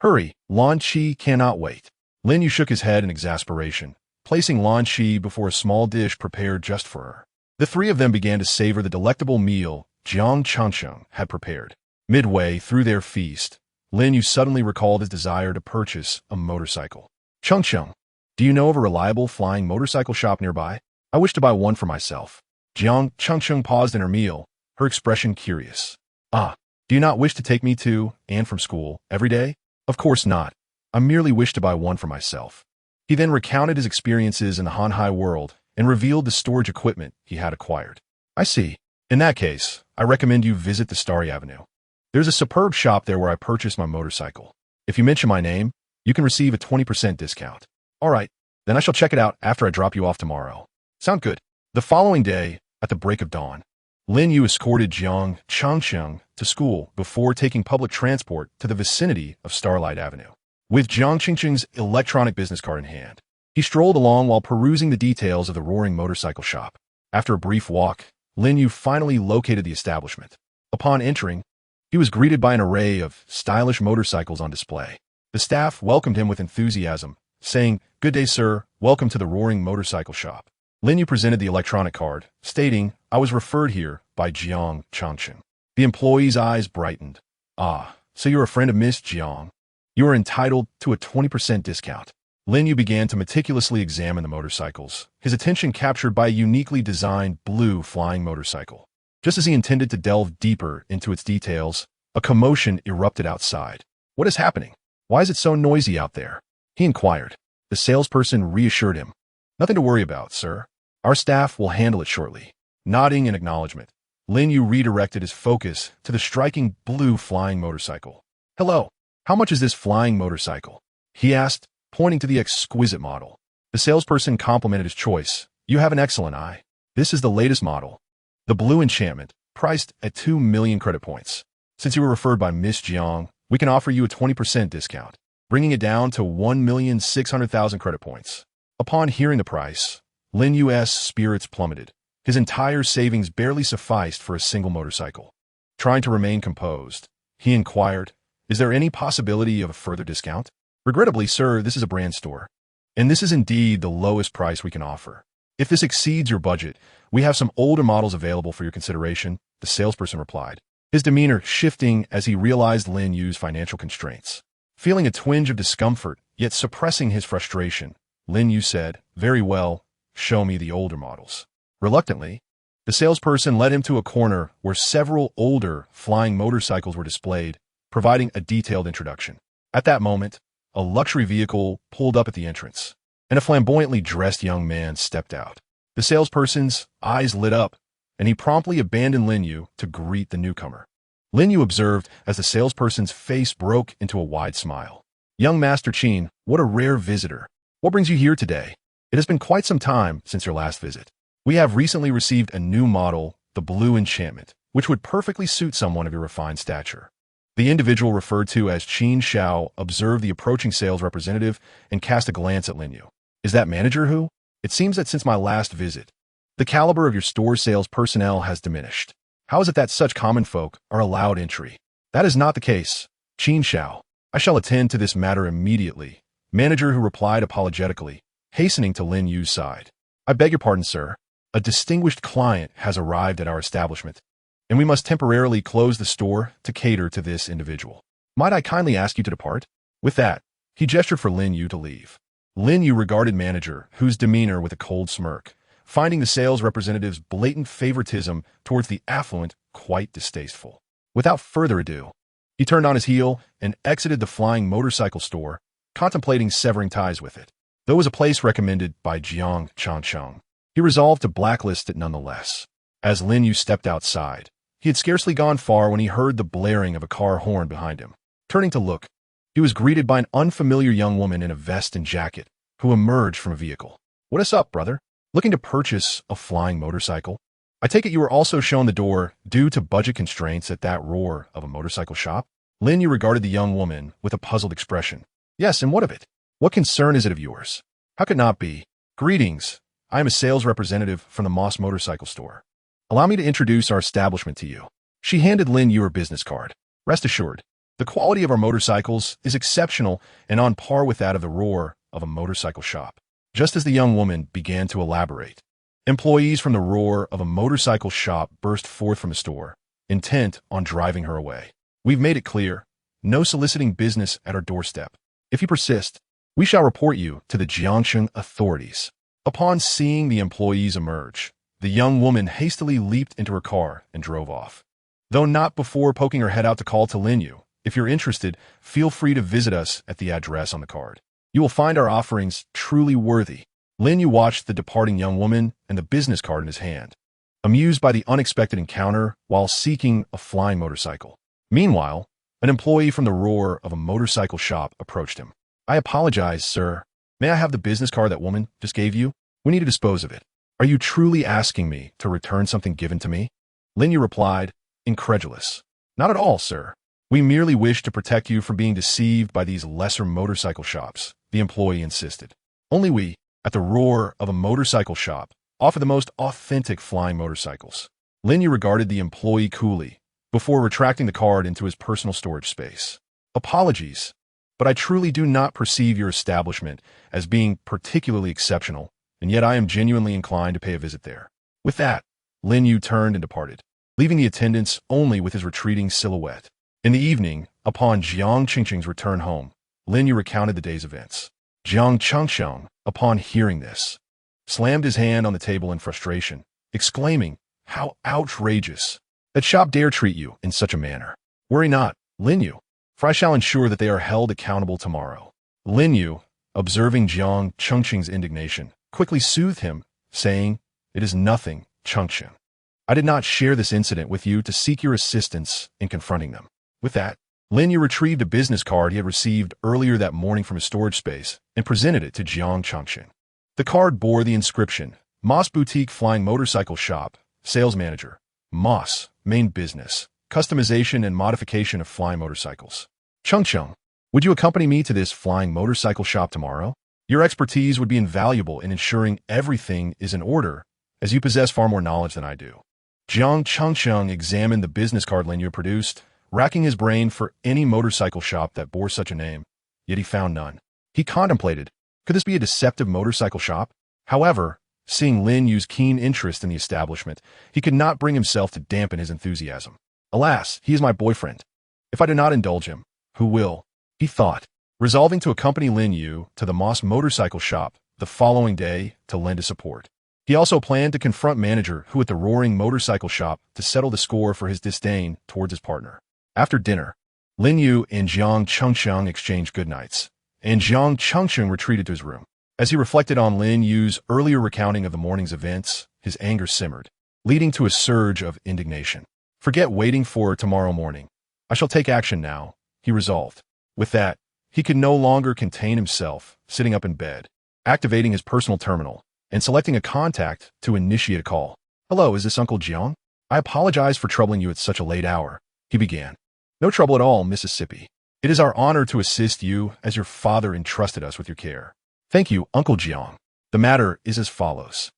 hurry, Lan Shi cannot wait. Lin Yu shook his head in exasperation, placing Lan Shi before a small dish prepared just for her. The three of them began to savor the delectable meal Jiang Chengsheng had prepared. Midway through their feast, Lin Yu suddenly recalled his desire to purchase a motorcycle. Chengsheng, do you know of a reliable flying motorcycle shop nearby? I wish to buy one for myself. Jiang Chengsheng paused in her meal, her expression curious. Ah, do you not wish to take me to and from school every day? Of course not. I merely wish to buy one for myself. He then recounted his experiences in the Hanhai world and revealed the storage equipment he had acquired. I see. In that case, I recommend you visit the Starry Avenue. There's a superb shop there where I purchased my motorcycle. If you mention my name, you can receive a 20% discount. All right, then I shall check it out after I drop you off tomorrow. Sound good? The following day, at the break of dawn, Lin Yu escorted Jiang Chengsheng to school before taking public transport to the vicinity of Starlight Avenue. With Jiang Chengsheng's electronic business card in hand, he strolled along while perusing the details of the roaring motorcycle shop. After a brief walk, Lin Yu finally located the establishment. Upon entering, he was greeted by an array of stylish motorcycles on display. The staff welcomed him with enthusiasm, saying, Good day, sir. Welcome to the roaring motorcycle shop. Lin Yu presented the electronic card, stating, I was referred here by Jiang Chengsheng. The employee's eyes brightened. Ah, so you're a friend of Miss Jiang. You are entitled to a 20% discount. Lin Yu began to meticulously examine the motorcycles, his attention captured by a uniquely designed blue flying motorcycle. Just as he intended to delve deeper into its details, a commotion erupted outside. What is happening? Why is it so noisy out there? He inquired. The salesperson reassured him. Nothing to worry about, sir. Our staff will handle it shortly. Nodding in acknowledgement, Lin Yu redirected his focus to the striking blue flying motorcycle. Hello, how much is this flying motorcycle? He asked, pointing to the exquisite model. The salesperson complimented his choice. You have an excellent eye. This is the latest model. The Blue Enchantment, priced at 2 million credit points. Since you were referred by Miss Jiang, we can offer you a 20% discount, bringing it down to 1,600,000 credit points. Upon hearing the price, Lin Yu's spirits plummeted. His entire savings barely sufficed for a single motorcycle. Trying to remain composed, he inquired, Is there any possibility of a further discount? Regrettably, sir, this is a brand store, and this is indeed the lowest price we can offer. If this exceeds your budget, we have some older models available for your consideration, the salesperson replied, his demeanor shifting as he realized Lin Yu's financial constraints. Feeling a twinge of discomfort, yet suppressing his frustration, Lin Yu said, Very well, show me the older models. Reluctantly, the salesperson led him to a corner where several older flying motorcycles were displayed, providing a detailed introduction. At that moment, a luxury vehicle pulled up at the entrance, and a flamboyantly dressed young man stepped out. The salesperson's eyes lit up, and he promptly abandoned Lin Yu to greet the newcomer. Lin Yu observed as the salesperson's face broke into a wide smile. Young Master Qin, what a rare visitor. What brings you here today? It has been quite some time since your last visit. We have recently received a new model, the Blue Enchantment, which would perfectly suit someone of your refined stature. The individual referred to as Qin Xiao observed the approaching sales representative and cast a glance at Lin Yu. Is that manager who? It seems that since my last visit, the caliber of your store sales personnel has diminished. How is it that such common folk are allowed entry? That is not the case. Qin Xiao. I shall attend to this matter immediately. Manager who replied apologetically, hastening to Lin Yu's side. I beg your pardon, sir. A distinguished client has arrived at our establishment, and we must temporarily close the store to cater to this individual. Might I kindly ask you to depart? With that, he gestured for Lin Yu to leave. Lin Yu regarded manager, whose demeanor with a cold smirk, finding the sales representative's blatant favoritism towards the affluent quite distasteful. Without further ado, he turned on his heel and exited the flying motorcycle store, contemplating severing ties with it. Though it was a place recommended by Jiang Changcheng, he resolved to blacklist it nonetheless. As Lin Yu stepped outside, he had scarcely gone far when he heard the blaring of a car horn behind him. Turning to look, he was greeted by an unfamiliar young woman in a vest and jacket, who emerged from a vehicle. What is up, brother? Looking to purchase a flying motorcycle? I take it you were also shown the door due to budget constraints at that roar of a motorcycle shop? Lin Yu regarded the young woman with a puzzled expression. Yes, and what of it? What concern is it of yours? How could it not be? Greetings. I am a sales representative from the Moss Motorcycle Store. Allow me to introduce our establishment to you. She handed Lin Yu her business card. Rest assured, the quality of our motorcycles is exceptional and on par with that of the roar of a motorcycle shop. Just as the young woman began to elaborate, employees from the roar of a motorcycle shop burst forth from the store, intent on driving her away. We've made it clear, no soliciting business at our doorstep. If you persist, we shall report you to the Jiangsheng authorities. Upon seeing the employees emerge, the young woman hastily leaped into her car and drove off. Though not before poking her head out to call to Lin Yu, if you're interested, feel free to visit us at the address on the card. You will find our offerings truly worthy. Lin Yu watched the departing young woman and the business card in his hand, amused by the unexpected encounter while seeking a flying motorcycle. Meanwhile, an employee from the roar of a motorcycle shop approached him. I apologize, sir. May I have the business card that woman just gave you? We need to dispose of it. Are you truly asking me to return something given to me? Lin Yu replied, incredulous. Not at all, sir. We merely wish to protect you from being deceived by these lesser motorcycle shops, the employee insisted. Only we, at the roar of a motorcycle shop, offer the most authentic flying motorcycles. Lin Yu regarded the employee coolly, before retracting the card into his personal storage space. Apologies, but I truly do not perceive your establishment as being particularly exceptional, and yet I am genuinely inclined to pay a visit there. With that, Lin Yu turned and departed, leaving the attendants only with his retreating silhouette. In the evening, upon Jiang Qingqing's return home, Lin Yu recounted the day's events. Jiang Changcheng, upon hearing this, slammed his hand on the table in frustration, exclaiming, "How outrageous! That shop dare treat you in such a manner. Worry not, Lin Yu, for I shall ensure that they are held accountable tomorrow." Lin Yu, observing Jiang Chengqing's indignation, quickly soothed him, saying, "It is nothing, Chengqing. I did not share this incident with you to seek your assistance in confronting them." With that, Lin Yu retrieved a business card he had received earlier that morning from his storage space and presented it to Jiang Chengqing. The card bore the inscription, Moss Boutique Flying Motorcycle Shop, Sales Manager, Moss, Main Business, Customization and Modification of Flying Motorcycles. Chengqing, would you accompany me to this flying motorcycle shop tomorrow? Your expertise would be invaluable in ensuring everything is in order, as you possess far more knowledge than I do. Jiang Chengqing examined the business card Lin Yu produced, racking his brain for any motorcycle shop that bore such a name, yet he found none. He contemplated, could this be a deceptive motorcycle shop? However, seeing Lin Yu's keen interest in the establishment, he could not bring himself to dampen his enthusiasm. Alas, he is my boyfriend. If I do not indulge him, who will? He thought, resolving to accompany Lin Yu to the Moss motorcycle shop the following day to lend his support. He also planned to confront manager who at the roaring motorcycle shop to settle the score for his disdain towards his partner. After dinner, Lin Yu and Jiang Chengqing exchanged goodnights, and Jiang Chengqing retreated to his room. As he reflected on Lin Yu's earlier recounting of the morning's events, his anger simmered, leading to a surge of indignation. Forget waiting for tomorrow morning. I shall take action now, he resolved. With that, he could no longer contain himself, sitting up in bed, activating his personal terminal, and selecting a contact to initiate a call. Hello, is this Uncle Jiang? I apologize for troubling you at such a late hour, he began. No trouble at all, Mississippi. It is our honor to assist you as your father entrusted us with your care. Thank you, Uncle Jiang. The matter is as follows.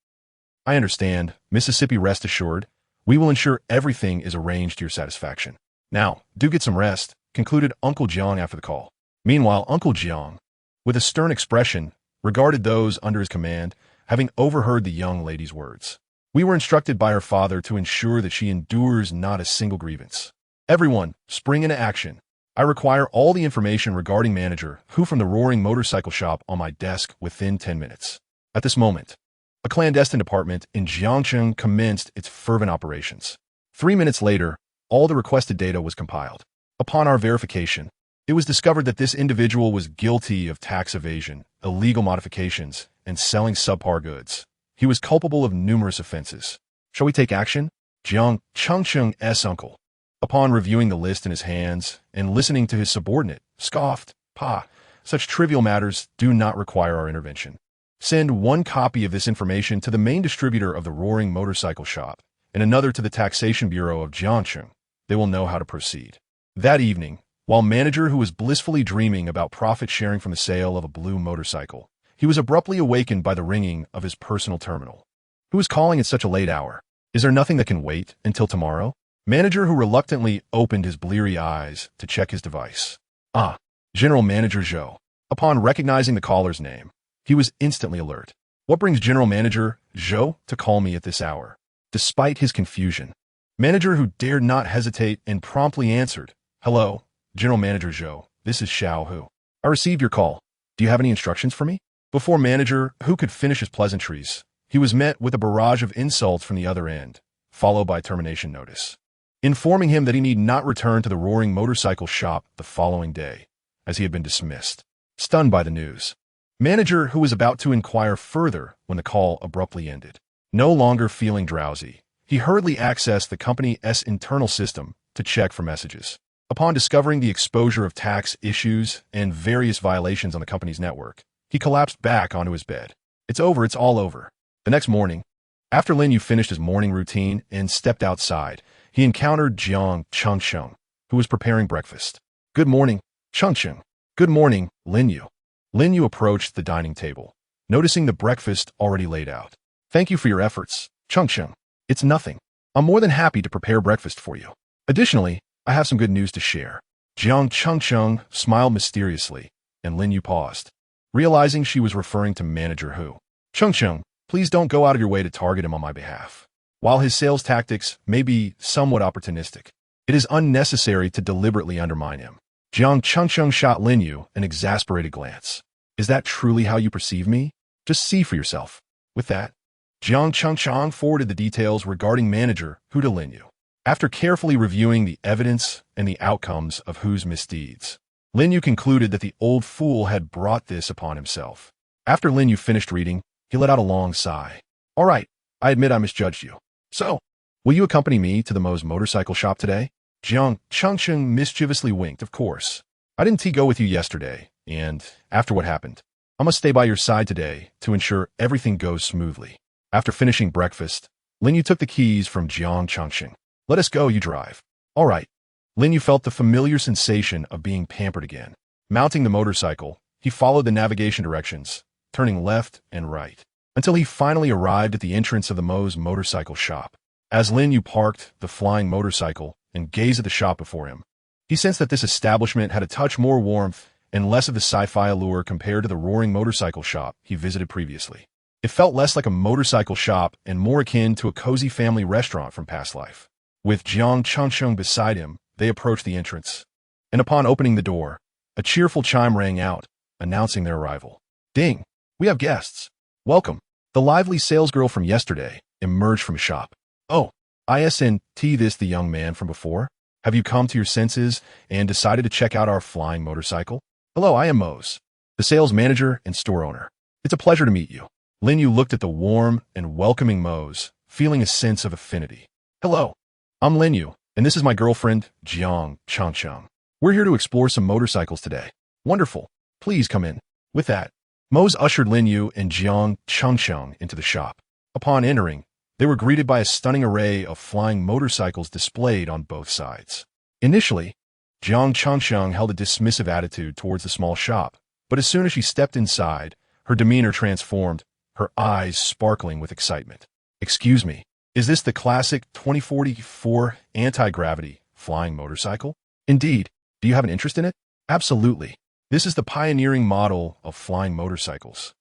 I understand, Mississippi, rest assured. We will ensure everything is arranged to your satisfaction. Now, do get some rest, concluded Uncle Jiang after the call. Meanwhile, Uncle Jiang, with a stern expression, regarded those under his command, having overheard the young lady's words. We were instructed by her father to ensure that she endures not a single grievance. Everyone, spring into action. I require all the information regarding manager who from the roaring motorcycle shop on my desk within 10 minutes. At this moment, a clandestine department in Jiangcheng commenced its fervent operations. 3 minutes later, all the requested data was compiled. Upon our verification, it was discovered that this individual was guilty of tax evasion, illegal modifications, and selling subpar goods. He was culpable of numerous offenses. Shall we take action? Jiang Chengcheng's uncle, upon reviewing the list in his hands and listening to his subordinate, scoffed, "Pa, such trivial matters do not require our intervention. Send one copy of this information to the main distributor of the roaring motorcycle shop and another to the Taxation Bureau of Jiangcheng. They will know how to proceed." That evening, while manager who was blissfully dreaming about profit sharing from the sale of a blue motorcycle, he was abruptly awakened by the ringing of his personal terminal. Who is calling at such a late hour? Is there nothing that can wait until tomorrow? Manager who reluctantly opened his bleary eyes to check his device. Ah, General Manager Zhou. Upon recognizing the caller's name, he was instantly alert. What brings General Manager Zhou to call me at this hour? Despite his confusion, manager who dared not hesitate and promptly answered, "Hello, General Manager Zhou, this is Xiao Hu. I received your call. Do you have any instructions for me?" Before manager who could finish his pleasantries, he was met with a barrage of insults from the other end, followed by termination notice, informing him that he need not return to the roaring motorcycle shop the following day, as he had been dismissed. Stunned by the news, manager who was about to inquire further when the call abruptly ended. No longer feeling drowsy, he hurriedly accessed the company's internal system to check for messages. Upon discovering the exposure of tax issues and various violations on the company's network, he collapsed back onto his bed. It's over, it's all over. The next morning, after Lin Yu finished his morning routine and stepped outside, he encountered Jiang Chengcheng, who was preparing breakfast. "Good morning, Chengcheng." "Good morning, Lin Yu." Lin Yu approached the dining table, noticing the breakfast already laid out. "Thank you for your efforts, Chengcheng. It's nothing. I'm more than happy to prepare breakfast for you. Additionally, I have some good news to share." Jiang Chengcheng smiled mysteriously, and Lin Yu paused, realizing she was referring to Manager Hu. "Chengcheng, please don't go out of your way to target him on my behalf. While his sales tactics may be somewhat opportunistic, it is unnecessary to deliberately undermine him." Jiang Chengcheng shot Lin Yu an exasperated glance. "Is that truly how you perceive me? Just see for yourself." With that, Jiang Chengcheng forwarded the details regarding Manager Hu to Lin Yu. After carefully reviewing the evidence and the outcomes of Hu's misdeeds, Lin Yu concluded that the old fool had brought this upon himself. After Lin Yu finished reading, he let out a long sigh. "All right, I admit I misjudged you. So, will you accompany me to the Mo's motorcycle shop today?" Jiang Chengcheng mischievously winked. "Of course. I didn't go with you yesterday, and, after what happened, I must stay by your side today to ensure everything goes smoothly." After finishing breakfast, Lin Yu took the keys from Jiang Chengcheng. "Let us go, you drive." "All right." Lin Yu felt the familiar sensation of being pampered again. Mounting the motorcycle, he followed the navigation directions, turning left and right, until he finally arrived at the entrance of the Mo's motorcycle shop. As Lin Yu parked the flying motorcycle and gazed at the shop before him, he sensed that this establishment had a touch more warmth and less of the sci-fi allure compared to the roaring motorcycle shop he visited previously. It felt less like a motorcycle shop and more akin to a cozy family restaurant from past life. With Jiang Chengcheng beside him, they approached the entrance, and upon opening the door, a cheerful chime rang out, announcing their arrival. "Ding! We have guests. Welcome." The lively salesgirl from yesterday emerged from shop. "Oh, isn't this the young man from before? Have you come to your senses and decided to check out our flying motorcycle?" "Hello, I am Mose, the sales manager and store owner. It's a pleasure to meet you." Lin Yu looked at the warm and welcoming Mose, feeling a sense of affinity. "Hello, I'm Lin Yu, and this is my girlfriend, Jiang Chengcheng. We're here to explore some motorcycles today." "Wonderful. Please come in." With that, Mose ushered Lin Yu and Jiang Chengcheng into the shop. Upon entering, they were greeted by a stunning array of flying motorcycles displayed on both sides. Initially, Jiang Chengcheng held a dismissive attitude towards the small shop, but as soon as she stepped inside, her demeanor transformed, her eyes sparkling with excitement. "Excuse me, Is this the classic 2044 anti-gravity flying motorcycle? Indeed. Do you have an interest in it? Absolutely. This is the pioneering model of flying motorcycles.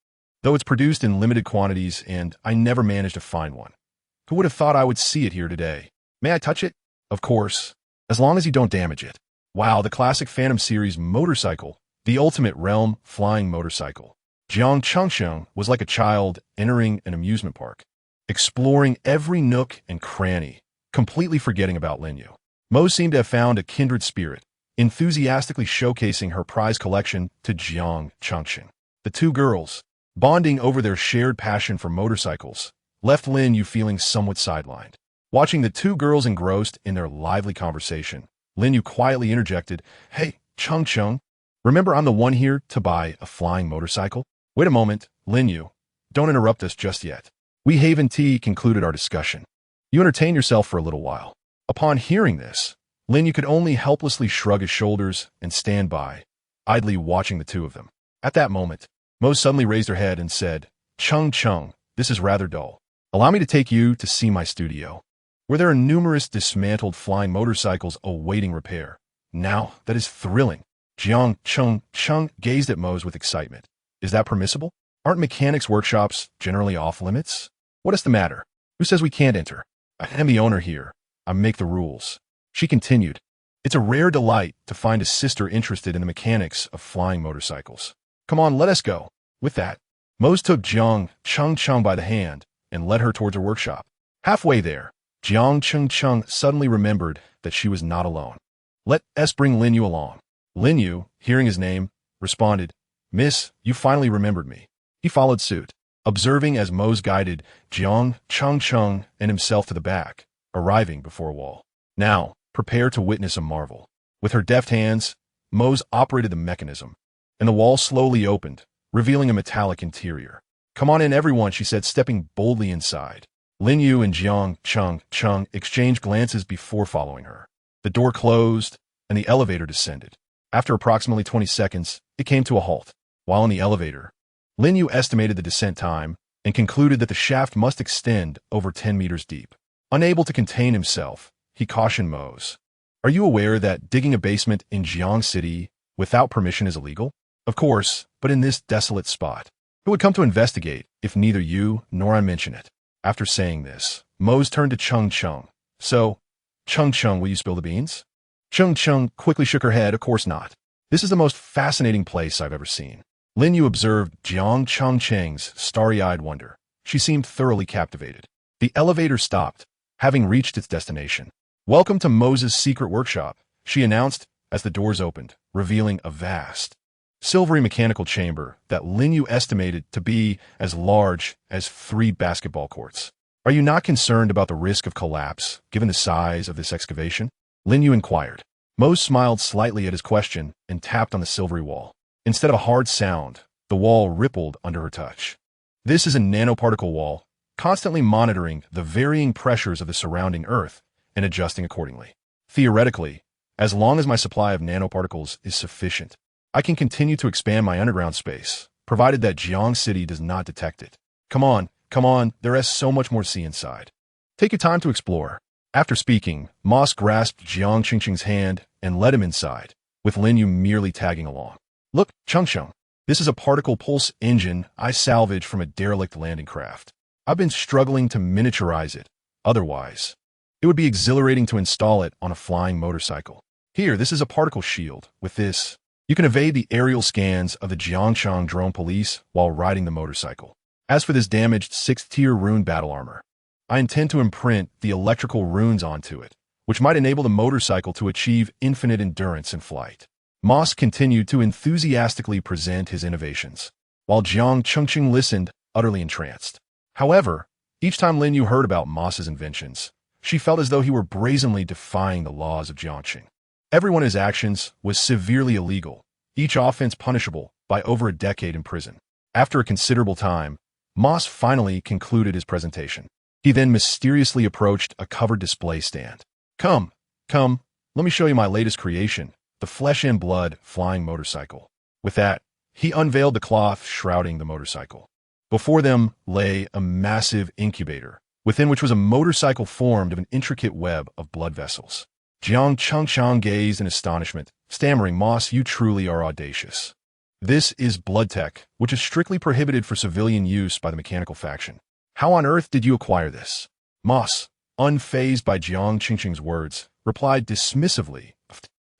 Though it's produced in limited quantities and I never managed to find one. Who would have thought I would see it here today? May I touch it? Of course. As long as you don't damage it. Wow, the classic Phantom series motorcycle. The ultimate realm flying motorcycle. Jiang Chengsheng was like a child entering an amusement park, exploring every nook and cranny, completely forgetting about Lin Yu. Mo seemed to have found a kindred spirit, enthusiastically showcasing her prize collection to Jiang Chengsheng. The two girls, bonding over their shared passion for motorcycles, left Lin Yu feeling somewhat sidelined. Watching the two girls engrossed in their lively conversation, Lin Yu quietly interjected, "Hey, Chengsheng, remember I'm the one here to buy a flying motorcycle?" "Wait a moment, Lin Yu. Don't interrupt us just yet." We Haven Tea concluded our discussion. You entertain yourself for a little while. Upon hearing this, Lin Yu could only helplessly shrug his shoulders and stand by, idly watching the two of them. At that moment, Mo suddenly raised her head and said, "Cheng, this is rather dull. Allow me to take you to see my studio, where there are numerous dismantled flying motorcycles awaiting repair." "Now, that is thrilling." Jiang Cheng gazed at Mo's with excitement. "Is that permissible? Aren't mechanics' workshops generally off limits? What is the matter? Who says we can't enter? I am the owner here. I make the rules." She continued, "It's a rare delight to find a sister interested in the mechanics of flying motorcycles. Come on, let us go." With that, Mose took Jiang Cheng by the hand and led her towards her workshop. Halfway there, Jiang Cheng suddenly remembered that she was not alone. "Let us bring Lin Yu along." Lin Yu, hearing his name, responded, "Miss, you finally remembered me." He followed suit, observing as Mose guided Jiang Cheng and himself to the back, arriving before a wall. Now, prepare to witness a marvel. With her deft hands, Mose operated the mechanism, and the wall slowly opened, revealing a metallic interior. "Come on in, everyone," she said, stepping boldly inside. Lin Yu and Jiang Cheng exchanged glances before following her. The door closed, and the elevator descended. After approximately 20 seconds, it came to a halt. While in the elevator, Lin Yu estimated the descent time and concluded that the shaft must extend over 10 meters deep. Unable to contain himself, he cautioned Mose. "Are you aware that digging a basement in Jiang City without permission is illegal?" "Of course, but in this desolate spot. Who would come to investigate if neither you nor I mention it?" After saying this, Mose turned to Cheng. "So, Cheng, will you spill the beans?" Cheng quickly shook her head. "Of course not. This is the most fascinating place I've ever seen." Lin Yu observed Jiang Cheng's starry-eyed wonder. She seemed thoroughly captivated. The elevator stopped, having reached its destination. "Welcome to Mose's secret workshop," she announced as the doors opened, revealing a vast, silvery mechanical chamber that Lin Yu estimated to be as large as 3 basketball courts. "Are you not concerned about the risk of collapse, given the size of this excavation?" Lin Yu inquired. Mose smiled slightly at his question and tapped on the silvery wall. Instead of a hard sound, the wall rippled under her touch. "This is a nanoparticle wall, constantly monitoring the varying pressures of the surrounding Earth and adjusting accordingly. Theoretically, as long as my supply of nanoparticles is sufficient, I can continue to expand my underground space, provided that Jiang City does not detect it. Come on, there is so much more to see inside. Take your time to explore." After speaking, Moss grasped Jiang Cheng's hand and led him inside, with Lin Yu merely tagging along. "Look, Cheng, this is a particle pulse engine I salvaged from a derelict landing craft. I've been struggling to miniaturize it. Otherwise, it would be exhilarating to install it on a flying motorcycle. Here, this is a particle shield. With this, you can evade the aerial scans of the Jiangchang drone police while riding the motorcycle. As for this damaged 6th-tier rune battle armor, I intend to imprint the electrical runes onto it, which might enable the motorcycle to achieve infinite endurance in flight." Moss continued to enthusiastically present his innovations, while Jiang Chengqing listened, utterly entranced. However, each time Lin Yu heard about Moss's inventions, she felt as though he were brazenly defying the laws of Jiangqing. Every one of his actions was severely illegal, each offense punishable by over a decade in prison. After a considerable time, Moss finally concluded his presentation. He then mysteriously approached a covered display stand. Come, let me show you my latest creation, the flesh and blood flying motorcycle." With that, he unveiled the cloth shrouding the motorcycle. Before them lay a massive incubator, within which was a motorcycle formed of an intricate web of blood vessels. Jiang Chengsheng gazed in astonishment, stammering, "Moss, you truly are audacious. This is blood tech, which is strictly prohibited for civilian use by the mechanical faction. How on earth did you acquire this?" Moss, unfazed by Jiang Chengsheng's words, replied dismissively,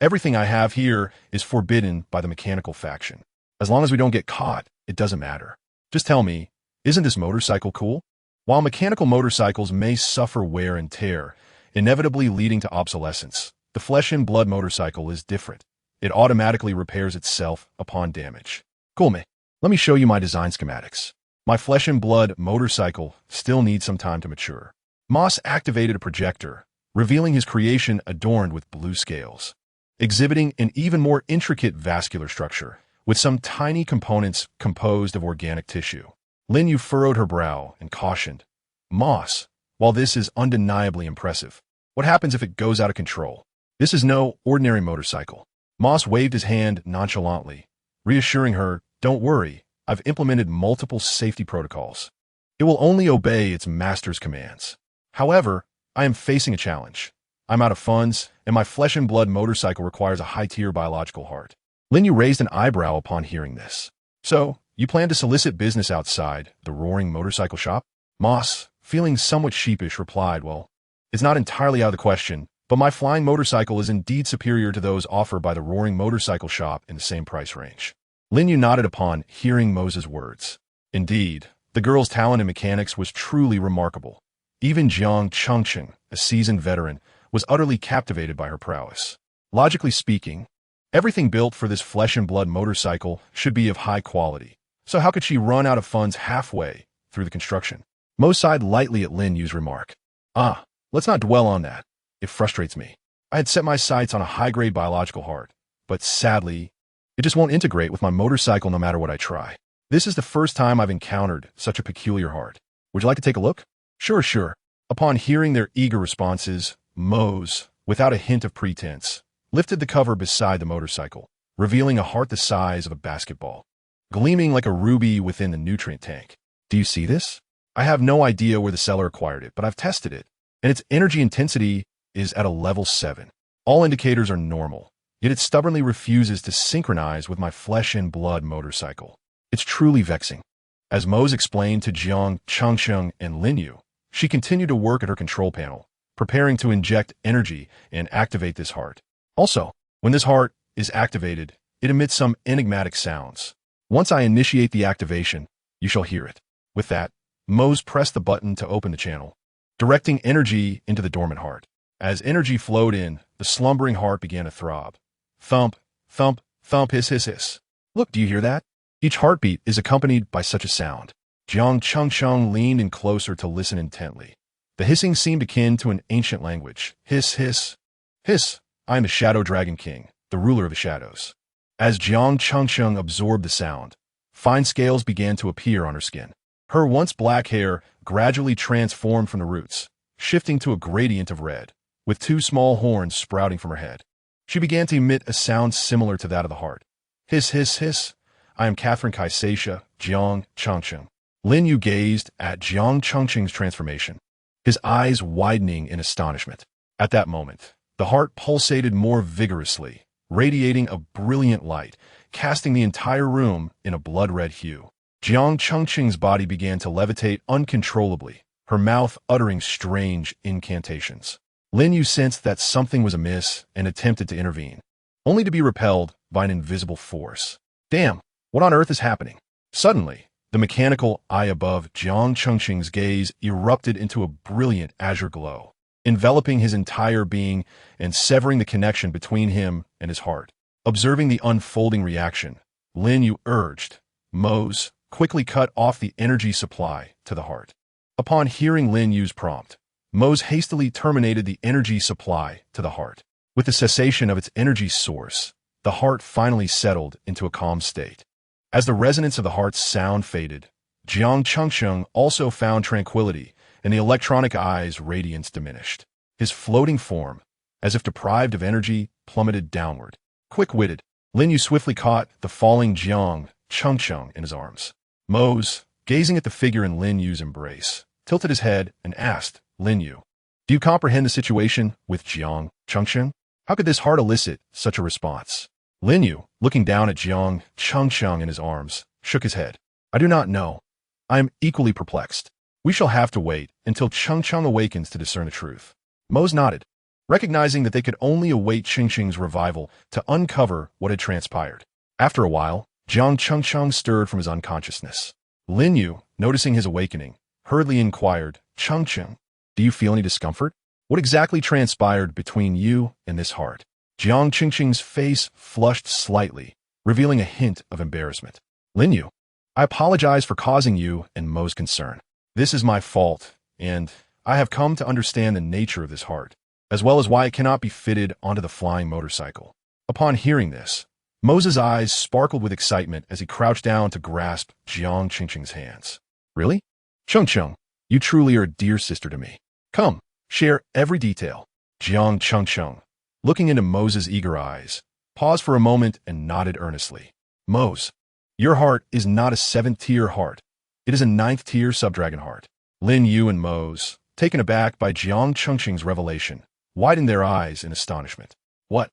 "Everything I have here is forbidden by the mechanical faction. As long as we don't get caught, it doesn't matter. Just tell me, isn't this motorcycle cool?" While mechanical motorcycles may suffer wear and tear, inevitably leading to obsolescence, the flesh and blood motorcycle is different. It automatically repairs itself upon damage. "Cool, mate. Let me show you my design schematics. My flesh and blood motorcycle still needs some time to mature." Moss activated a projector, revealing his creation adorned with blue scales, exhibiting an even more intricate vascular structure, with some tiny components composed of organic tissue. Lin Yu furrowed her brow and cautioned, "Moss, while this is undeniably impressive, what happens if it goes out of control? This is no ordinary motorcycle." Moss waved his hand nonchalantly, reassuring her, "Don't worry, I've implemented multiple safety protocols. It will only obey its master's commands. However, I am facing a challenge. I'm out of funds, and my flesh and blood motorcycle requires a high-tier biological heart." Lin Yu raised an eyebrow upon hearing this. "So, you plan to solicit business outside the roaring motorcycle shop?" Moss, feeling somewhat sheepish, replied, "Well, it's not entirely out of the question, but my flying motorcycle is indeed superior to those offered by the roaring motorcycle shop in the same price range." Lin Yu nodded upon hearing Mo's words. Indeed, the girl's talent in mechanics was truly remarkable. Even Jiang Chengsheng, a seasoned veteran, was utterly captivated by her prowess. Logically speaking, everything built for this flesh and blood motorcycle should be of high quality. So how could she run out of funds halfway through the construction? Mo sighed lightly at Lin Yu's remark. Let's not dwell on that. It frustrates me. I had set my sights on a high-grade biological heart, but sadly, it just won't integrate with my motorcycle no matter what I try. This is the first time I've encountered such a peculiar heart. Would you like to take a look? Sure. Upon hearing their eager responses, Mose, without a hint of pretense, lifted the cover beside the motorcycle, revealing a heart the size of a basketball, gleaming like a ruby within the nutrient tank. "Do you see this? I have no idea where the seller acquired it, but I've tested it, and its energy intensity is at a level 7. All indicators are normal, yet it stubbornly refuses to synchronize with my flesh and blood motorcycle. It's truly vexing." As Mose explained to Jiang Chengsheng and Lin Yu, she continued to work at her control panel, preparing to inject energy and activate this heart. Also, when this heart is activated, it emits some enigmatic sounds. Once I initiate the activation, you shall hear it. With that, Mose pressed the button to open the channel, directing energy into the dormant heart. As energy flowed in, the slumbering heart began to throb. Thump, thump, thump, hiss, hiss, hiss. "Look, do you hear that? Each heartbeat is accompanied by such a sound." Jiang Chengsheng leaned in closer to listen intently. The hissing seemed akin to an ancient language. "Hiss, hiss, hiss. I am the Shadow Dragon King, the ruler of the shadows." As Jiang Chengsheng absorbed the sound, fine scales began to appear on her skin. Her once black hair gradually transformed from the roots, shifting to a gradient of red, with 2 small horns sprouting from her head. She began to emit a sound similar to that of the heart. "Hiss, hiss, hiss. I am Catherine Kaisesha, Jiang Chengsheng." Lin Yu gazed at Jiang Chengsheng's transformation, his eyes widening in astonishment. At that moment, the heart pulsated more vigorously, radiating a brilliant light, casting the entire room in a blood-red hue. Jiang Chengsheng's body began to levitate uncontrollably, her mouth uttering strange incantations. Lin Yu sensed that something was amiss and attempted to intervene, only to be repelled by an invisible force. "Damn, what on earth is happening?" Suddenly, the mechanical eye above Jiang Chengsheng's gaze erupted into a brilliant azure glow, enveloping his entire being and severing the connection between him and his heart. Observing the unfolding reaction, Lin Yu urged, "Mose, quickly cut off the energy supply to the heart." Upon hearing Lin Yu's prompt, Mose hastily terminated the energy supply to the heart. With the cessation of its energy source, the heart finally settled into a calm state. As the resonance of the heart's sound faded, Jiang Chengsheng also found tranquility, and the electronic eye's radiance diminished. His floating form, as if deprived of energy, plummeted downward. Quick-witted, Lin Yu swiftly caught the falling Jiang Chengsheng in his arms. Mose, gazing at the figure in Lin Yu's embrace, tilted his head, and asked, Lin Yu, do you comprehend the situation with Jiang Chengsheng? How could this heart elicit such a response? Lin Yu, looking down at Jiang Chengsheng in his arms, shook his head. I do not know. I am equally perplexed. We shall have to wait until Chengsheng awakens to discern the truth. Mose nodded, recognizing that they could only await Chengsheng's revival to uncover what had transpired. After a while, Jiang Chengsheng stirred from his unconsciousness. Lin Yu, noticing his awakening, hurriedly inquired, Chengsheng, do you feel any discomfort? What exactly transpired between you and this heart? Jiang Chengsheng's face flushed slightly, revealing a hint of embarrassment. Lin Yu, I apologize for causing you and Mo's concern. This is my fault, and I have come to understand the nature of this heart, as well as why it cannot be fitted onto the flying motorcycle. Upon hearing this, Mo's eyes sparkled with excitement as he crouched down to grasp Jiang Chengsheng's hands. Really? Chengsheng, you truly are a dear sister to me. Come, share every detail. Jiang Chengsheng, looking into Mo's eager eyes, paused for a moment and nodded earnestly. Mose, your heart is not a 7th-tier heart. It is a 9th-tier subdragon heart. Lin Yu and Mose, taken aback by Jiang Chengsheng's revelation, widened their eyes in astonishment. What?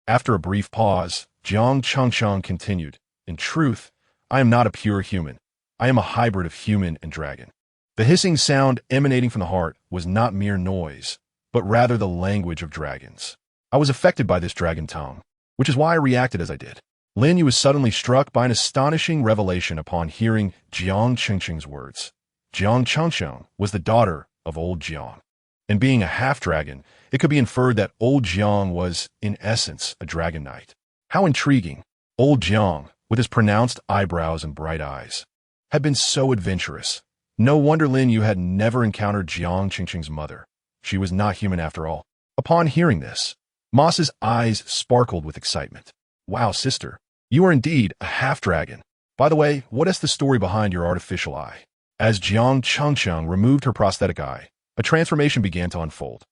After a brief pause, Jiang Chengsheng continued, in truth, I am not a pure human. I am a hybrid of human and dragon. The hissing sound emanating from the heart was not mere noise, but rather the language of dragons. I was affected by this dragon tongue, which is why I reacted as I did. Lin Yu was suddenly struck by an astonishing revelation upon hearing Jiang Chengsheng's words. Jiang Chengsheng was the daughter of old Jiang, and being a half-dragon, it could be inferred that old Jiang was, in essence, a dragon knight. How intriguing! Old Jiang, with his pronounced eyebrows and bright eyes, had been so adventurous. No wonder Lin Yu had never encountered Jiang Chengsheng's mother. She was not human after all. Upon hearing this, Moss's eyes sparkled with excitement. Wow, sister, you are indeed a half-dragon. By the way, what is the story behind your artificial eye? As Jiang Chengsheng removed her prosthetic eye, a transformation began to unfold.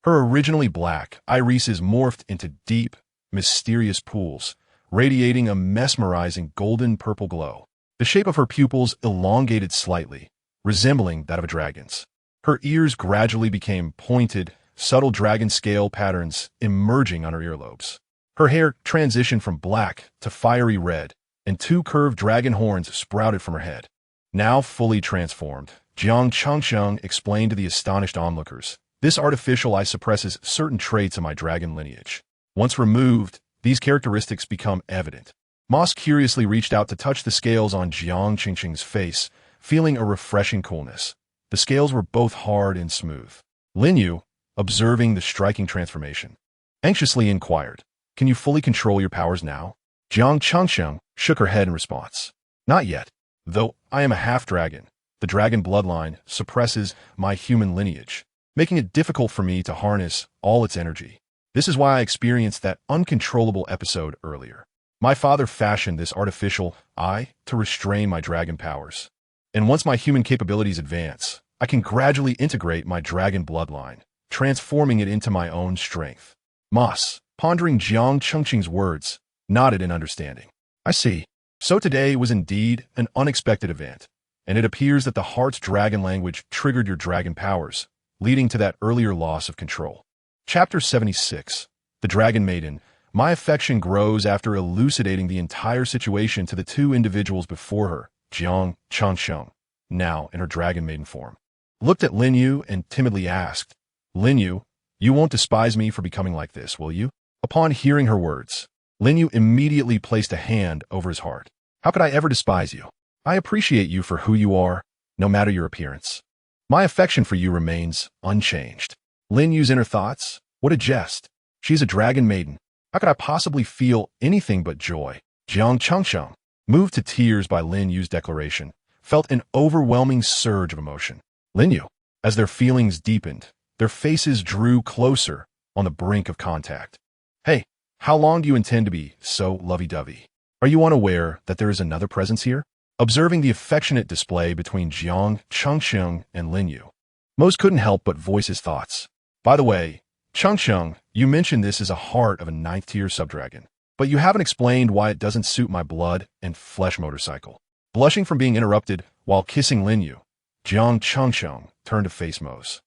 Her originally black irises morphed into deep, mysterious pools, radiating a mesmerizing golden-purple glow. The shape of her pupils elongated slightly, resembling that of a dragon's. Her ears gradually became pointed, subtle dragon scale patterns emerging on her earlobes. Her hair transitioned from black to fiery red, and 2 curved dragon horns sprouted from her head. Now fully transformed, Jiang Chengsheng explained to the astonished onlookers, this artificial eye suppresses certain traits of my dragon lineage. Once removed, these characteristics become evident. Moss curiously reached out to touch the scales on Jiang Chengsheng's face, feeling a refreshing coolness. The scales were both hard and smooth. Lin Yu, observing the striking transformation, anxiously inquired, can you fully control your powers now? Jiang Chengsheng shook her head in response. Not yet. Though I am a half-dragon, the dragon bloodline suppresses my human lineage, making it difficult for me to harness all its energy. This is why I experienced that uncontrollable episode earlier. My father fashioned this artificial eye to restrain my dragon powers. And once my human capabilities advance, I can gradually integrate my dragon bloodline, transforming it into my own strength. Moss, pondering Jiang Chengsheng's words, nodded in understanding. I see. So today was indeed an unexpected event, and it appears that the heart's dragon language triggered your dragon powers, leading to that earlier loss of control. Chapter 76. The Dragon Maiden. My affection grows after elucidating the entire situation to the 2 individuals before her, Jiang Chengsheng, now in her dragon maiden form, looked at Lin Yu and timidly asked, Lin Yu, you won't despise me for becoming like this, will you? Upon hearing her words, Lin Yu immediately placed a hand over his heart. How could I ever despise you? I appreciate you for who you are, no matter your appearance. My affection for you remains unchanged. Lin Yu's inner thoughts? What a jest. She's a dragon maiden. How could I possibly feel anything but joy? Jiang Chengsheng, moved to tears by Lin Yu's declaration, felt an overwhelming surge of emotion. Lin Yu, as their feelings deepened, their faces drew closer on the brink of contact. Hey, how long do you intend to be so lovey-dovey? Are you unaware that there is another presence here? Observing the affectionate display between Jiang Chengsheng and Lin Yu, Mose couldn't help but voice his thoughts. By the way, Chengsheng, you mentioned this is a heart of a 9th-tier subdragon, but you haven't explained why it doesn't suit my blood and flesh motorcycle. Blushing from being interrupted while kissing Lin Yu, Jiang Changsheng turned to face Mose.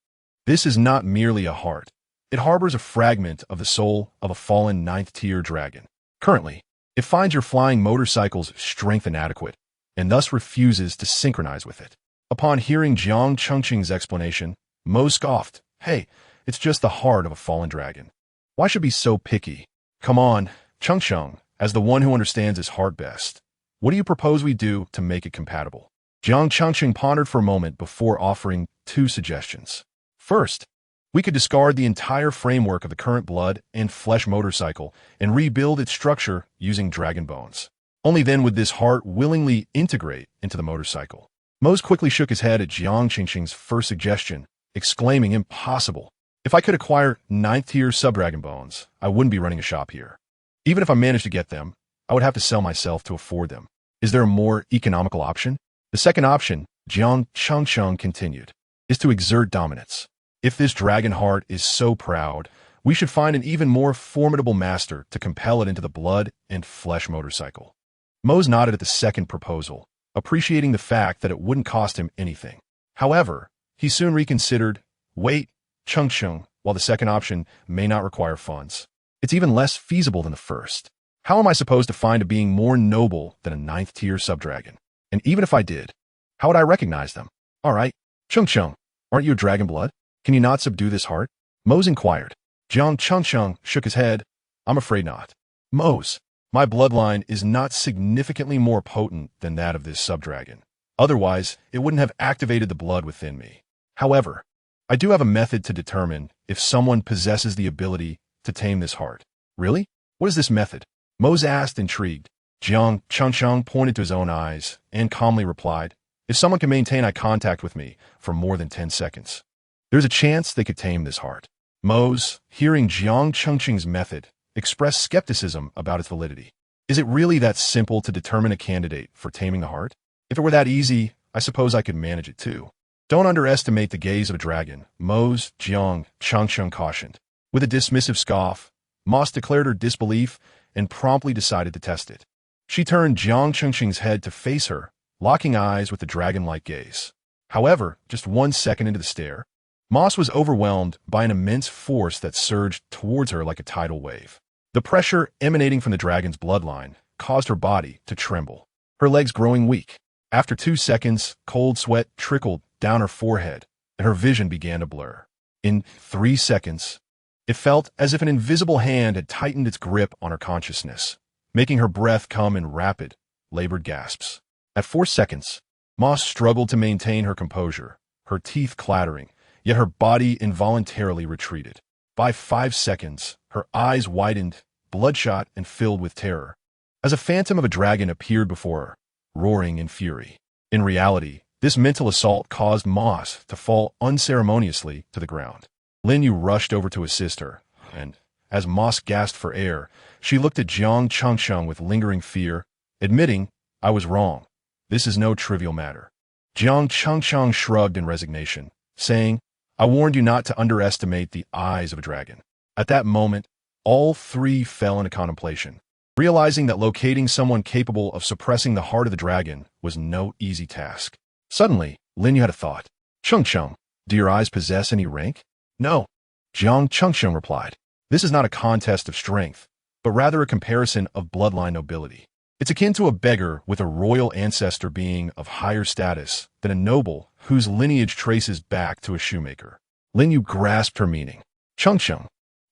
This is not merely a heart. It harbors a fragment of the soul of a fallen ninth-tier dragon. Currently, it finds your flying motorcycle's strength inadequate, and thus refuses to synchronize with it. Upon hearing Jiang Changsheng's explanation, Mo scoffed. Hey, it's just the heart of a fallen dragon. Why should be so picky? Come on, Changsheng, as the one who understands his heart best. What do you propose we do to make it compatible? Jiang Changsheng pondered for a moment before offering two suggestions. First, we could discard the entire framework of the current blood and flesh motorcycle and rebuild its structure using dragon bones. Only then would this heart willingly integrate into the motorcycle. Mose quickly shook his head at Jiang Changsheng's first suggestion, exclaiming, impossible. If I could acquire 9th-tier sub-dragon bones, I wouldn't be running a shop here. Even if I managed to get them, I would have to sell myself to afford them. Is there a more economical option? The second option, Jiang Changsheng continued, is to exert dominance. If this dragon heart is so proud, we should find an even more formidable master to compel it into the blood and flesh motorcycle. Mose nodded at the second proposal, appreciating the fact that it wouldn't cost him anything. However, he soon reconsidered. Wait, Changsheng, while the second option may not require funds, it's even less feasible than the first. How am I supposed to find a being more noble than a 9th-tier subdragon? And even if I did, how would I recognize them? All right, Changsheng, aren't you a dragon blood? Can you not subdue this heart? Mose inquired. Jiang Changsheng shook his head. I'm afraid not. Mose, my bloodline is not significantly more potent than that of this subdragon. Otherwise, it wouldn't have activated the blood within me. However, I do have a method to determine if someone possesses the ability to tame this heart. Really? What is this method? Mose asked, intrigued. Jiang Changsheng pointed to his own eyes and calmly replied, if someone can maintain eye contact with me for more than 10 seconds, there's a chance they could tame this heart. Mose, hearing Jiang Changsheng's method, expressed skepticism about its validity. Is it really that simple to determine a candidate for taming the heart? If it were that easy, I suppose I could manage it too. Don't underestimate the gaze of a dragon, Mose, Jiang Changsheng cautioned. With a dismissive scoff, Mose declared her disbelief and promptly decided to test it. She turned Jiang Changsheng's head to face her, locking eyes with a dragon-like gaze. However, just 1 second into the stare, Mose was overwhelmed by an immense force that surged towards her like a tidal wave. The pressure emanating from the dragon's bloodline caused her body to tremble, her legs growing weak. After 2 seconds, cold sweat trickled down her forehead, and her vision began to blur. In 3 seconds, it felt as if an invisible hand had tightened its grip on her consciousness, making her breath come in rapid, labored gasps. At 4 seconds, Mose struggled to maintain her composure, her teeth clattering, yet her body involuntarily retreated. By 5 seconds, her eyes widened, bloodshot and filled with terror, as a phantom of a dragon appeared before her, roaring in fury. In reality, this mental assault caused Mose to fall unceremoniously to the ground. Lin Yu rushed over to assist her, and, as Mose gasped for air, she looked at Jiang Changsheng with lingering fear, admitting, I was wrong. This is no trivial matter. Jiang Changsheng shrugged in resignation, saying, I warned you not to underestimate the eyes of a dragon. At that moment, all three fell into contemplation, realizing that locating someone capable of suppressing the heart of the dragon was no easy task. Suddenly, Lin Yu had a thought. Changsheng, do your eyes possess any rank? No. Jiang Changsheng replied. This is not a contest of strength, but rather a comparison of bloodline nobility. It's akin to a beggar with a royal ancestor being of higher status than a noble whose lineage traces back to a shoemaker. Lin Yu grasped her meaning. Changsheng,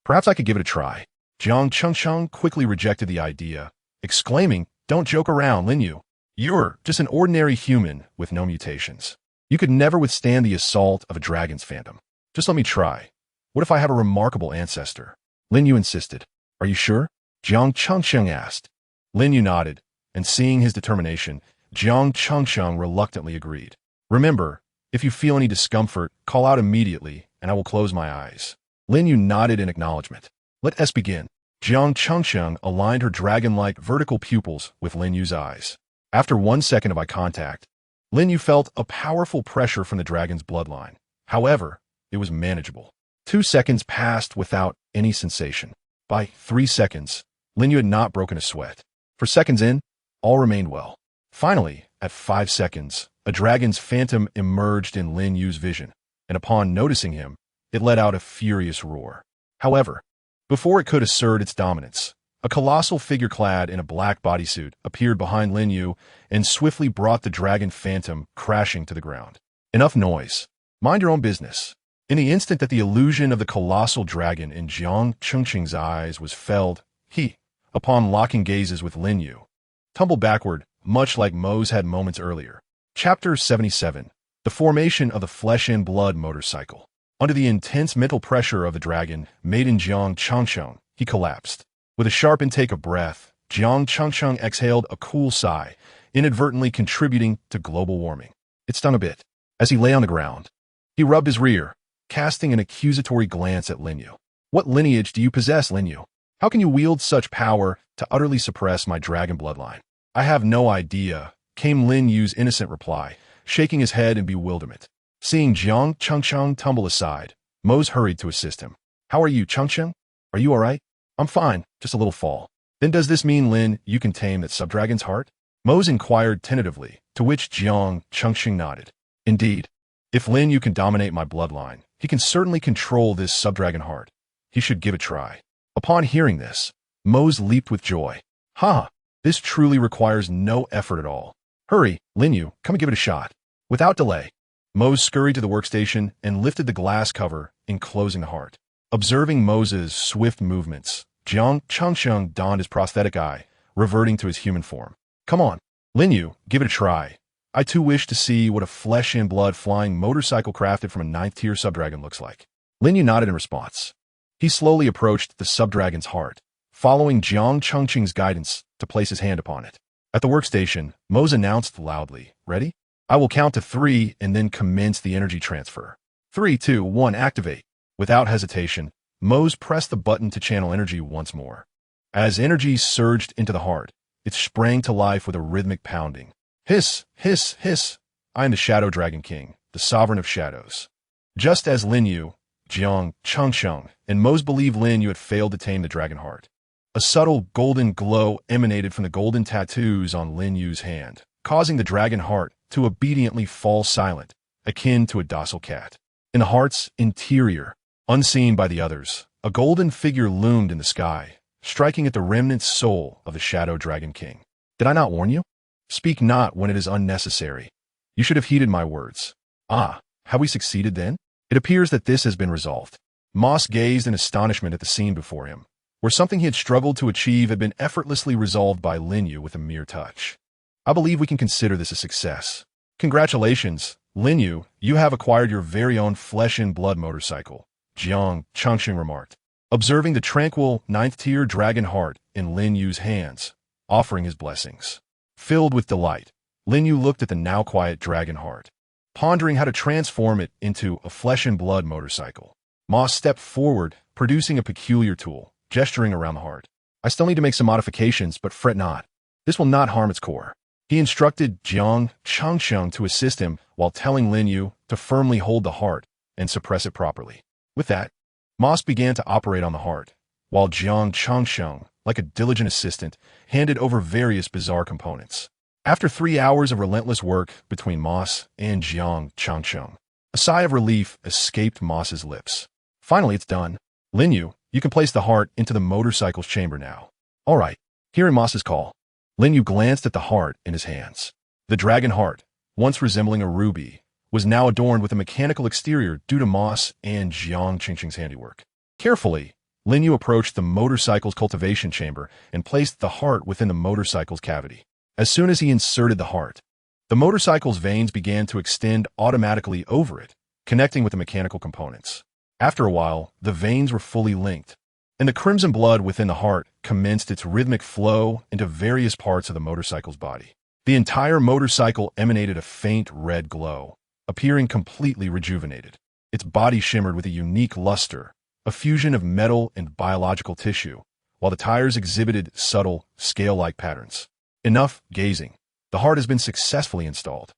perhaps I could give it a try. Jiang Changsheng quickly rejected the idea, exclaiming, don't joke around, Lin Yu. You're just an ordinary human with no mutations. You could never withstand the assault of a dragon's phantom. Just let me try. What if I have a remarkable ancestor? Lin Yu insisted. Are you sure? Jiang Changsheng asked. Lin Yu nodded, and seeing his determination, Jiang Changsheng reluctantly agreed. Remember, if you feel any discomfort, call out immediately, and I will close my eyes. Lin Yu nodded in acknowledgement. Let us begin. Jiang Changsheng aligned her dragon-like vertical pupils with Lin Yu's eyes. After 1 second of eye contact, Lin Yu felt a powerful pressure from the dragon's bloodline. However, it was manageable. 2 seconds passed without any sensation. By 3 seconds, Lin Yu had not broken a sweat. For seconds in, all remained well. Finally, at 5 seconds, a dragon's phantom emerged in Lin Yu's vision, and upon noticing him, it let out a furious roar. However, before it could assert its dominance, a colossal figure clad in a black bodysuit appeared behind Lin Yu and swiftly brought the dragon phantom crashing to the ground. Enough noise. Mind your own business. In the instant that the illusion of the colossal dragon in Jiang Chengqing's eyes was felled, he, upon locking gazes with Lin Yu, tumbled backward, much like Mo's had moments earlier. Chapter 77. The Formation of the Flesh and Blood Motorcycle. Under the intense mental pressure of the dragon, made in Jiang Changcheng, he collapsed. With a sharp intake of breath, Jiang Changcheng exhaled a cool sigh, inadvertently contributing to global warming. It stung a bit. As he lay on the ground, he rubbed his rear, casting an accusatory glance at Lin Yu. What lineage do you possess, Lin Yu? How can you wield such power to utterly suppress my dragon bloodline? I have no idea, came Lin Yu's innocent reply, shaking his head in bewilderment. Seeing Jiang Changcheng tumble aside, Mose hurried to assist him. How are you, Changcheng? Are you all right? I'm fine, just a little fall. Then does this mean, Lin, you can tame that subdragon's heart? Mose inquired tentatively, to which Jiang Changcheng nodded. Indeed. If Lin Yu can dominate my bloodline, he can certainly control this subdragon heart. He should give it a try. Upon hearing this, Mose leaped with joy. Ha! This truly requires no effort at all. Hurry, Lin Yu, come and give it a shot. Without delay, Mose scurried to the workstation and lifted the glass cover, enclosing the heart. Observing Mose's swift movements, Jiang Changcheng donned his prosthetic eye, reverting to his human form. Come on, Lin Yu, give it a try. I too wish to see what a flesh and blood flying motorcycle crafted from a 9th-tier subdragon looks like. Lin Yu nodded in response. He slowly approached the subdragon's heart, following Jiang Changcheng's guidance to place his hand upon it. At the workstation, Mose announced loudly, Ready? I will count to 3 and then commence the energy transfer. 3, 2, 1, activate. Without hesitation, Mose pressed the button to channel energy once more. As energy surged into the heart, it sprang to life with a rhythmic pounding. Hiss, hiss, hiss. I am the Shadow Dragon King, the Sovereign of Shadows. Just as Lin Yu, Jiang Changcheng, and Mose believed Lin Yu had failed to tame the dragon heart. A subtle golden glow emanated from the golden tattoos on Lin Yu's hand, causing the dragon heart to obediently fall silent, akin to a docile cat. In the heart's interior, unseen by the others, a golden figure loomed in the sky, striking at the remnant soul of the Shadow Dragon King. Did I not warn you? Speak not when it is unnecessary. You should have heeded my words. Ah, have we succeeded then? It appears that this has been resolved. Moss gazed in astonishment at the scene before him, where something he had struggled to achieve had been effortlessly resolved by Lin Yu with a mere touch. I believe we can consider this a success. Congratulations, Lin Yu, you have acquired your very own flesh and blood motorcycle, Jiang Changcheng remarked, observing the tranquil 9th-tier dragon heart in Lin Yu's hands, offering his blessings. Filled with delight, Lin Yu looked at the now quiet dragon heart, pondering how to transform it into a flesh and blood motorcycle. Moss stepped forward, producing a peculiar tool, gesturing around the heart. I still need to make some modifications, but fret not. This will not harm its core. He instructed Jiang Changcheng to assist him while telling Lin Yu to firmly hold the heart and suppress it properly. With that, Moss began to operate on the heart, while Jiang Changcheng, like a diligent assistant, handed over various bizarre components. After 3 hours of relentless work between Moss and Jiang Changcheng, a sigh of relief escaped Moss's lips. Finally, it's done. Lin Yu, you can place the heart into the motorcycle's chamber now. All right. Hearing Moss's call, Lin Yu glanced at the heart in his hands. The dragon heart, once resembling a ruby, was now adorned with a mechanical exterior due to Moss and Jiang Changcheng's handiwork. Carefully, Lin Yu approached the motorcycle's cultivation chamber and placed the heart within the motorcycle's cavity. As soon as he inserted the heart, the motorcycle's veins began to extend automatically over it, connecting with the mechanical components. After a while, the veins were fully linked, and the crimson blood within the heart commenced its rhythmic flow into various parts of the motorcycle's body. The entire motorcycle emanated a faint red glow, appearing completely rejuvenated. Its body shimmered with a unique luster, a fusion of metal and biological tissue, while the tires exhibited subtle, scale-like patterns. Enough gazing. The heart has been successfully installed.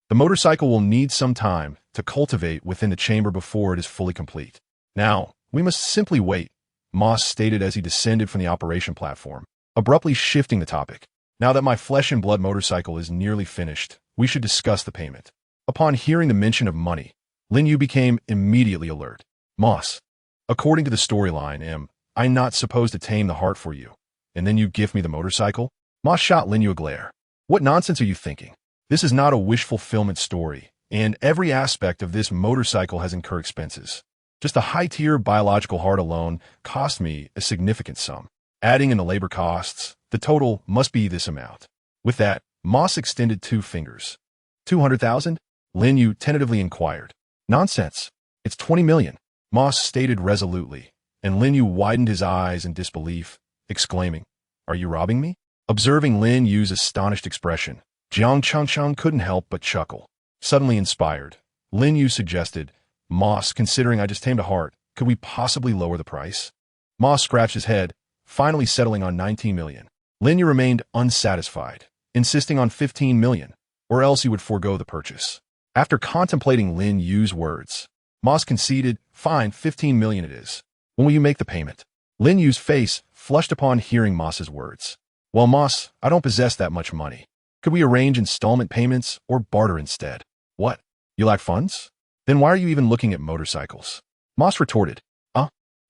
The motorcycle will need some time to cultivate within the chamber before it is fully complete. Now, we must simply wait, Moss stated as he descended from the operation platform, abruptly shifting the topic. Now that my flesh and blood motorcycle is nearly finished, we should discuss the payment. Upon hearing the mention of money, Lin Yu became immediately alert. Moss, according to the storyline, am I not supposed to tame the heart for you, and then you gift me the motorcycle? Moss shot Lin Yu a glare. What nonsense are you thinking? This is not a wish fulfillment story, and every aspect of this motorcycle has incurred expenses. Just a high-tier biological heart alone cost me a significant sum. Adding in the labor costs, the total must be this amount. With that, Moss extended 2 fingers. 200,000? Lin Yu tentatively inquired. Nonsense. It's 20 million. Moss stated resolutely, and Lin Yu widened his eyes in disbelief, exclaiming, Are you robbing me? Observing Lin Yu's astonished expression, Jiang Changchang couldn't help but chuckle. Suddenly inspired, Lin Yu suggested, Moss, considering I just tamed a heart, could we possibly lower the price? Moss scratched his head, finally settling on 19 million. Lin Yu remained unsatisfied, insisting on 15 million, or else he would forego the purchase. After contemplating Lin Yu's words, Moss conceded, Fine, 15 million it is. When will you make the payment? Lin Yu's face flushed upon hearing Moss's words. Well, Moss, I don't possess that much money. Could we arrange installment payments or barter instead? What? You lack funds? Then why are you even looking at motorcycles? Moss retorted.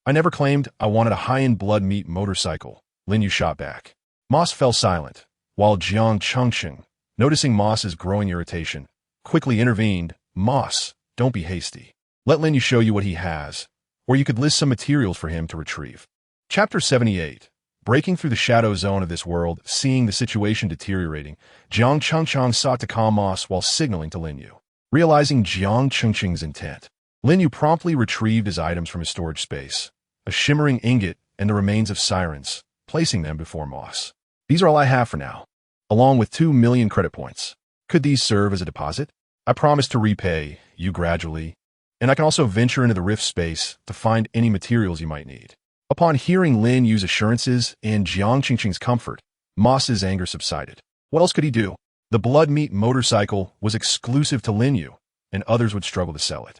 I never claimed I wanted a high-end blood meat motorcycle. Lin Yu shot back. Moss fell silent, while Jiang Changcheng, noticing Moss's growing irritation, quickly intervened. Moss, don't be hasty. Let Lin Yu show you what he has, or you could list some materials for him to retrieve. Chapter 78. Breaking through the shadow zone of this world, seeing the situation deteriorating, Jiang Changcheng sought to calm Moss while signaling to Lin Yu. Realizing Jiang Changcheng's intent, Lin Yu promptly retrieved his items from his storage space, a shimmering ingot and the remains of sirens, placing them before Moss. These are all I have for now, along with 2 million credit points. Could these serve as a deposit? I promise to repay you gradually, and I can also venture into the rift space to find any materials you might need. Upon hearing Lin Yu's assurances and Jiang Changcheng's comfort, Moss's anger subsided. What else could he do? The blood meat motorcycle was exclusive to Lin Yu, and others would struggle to sell it.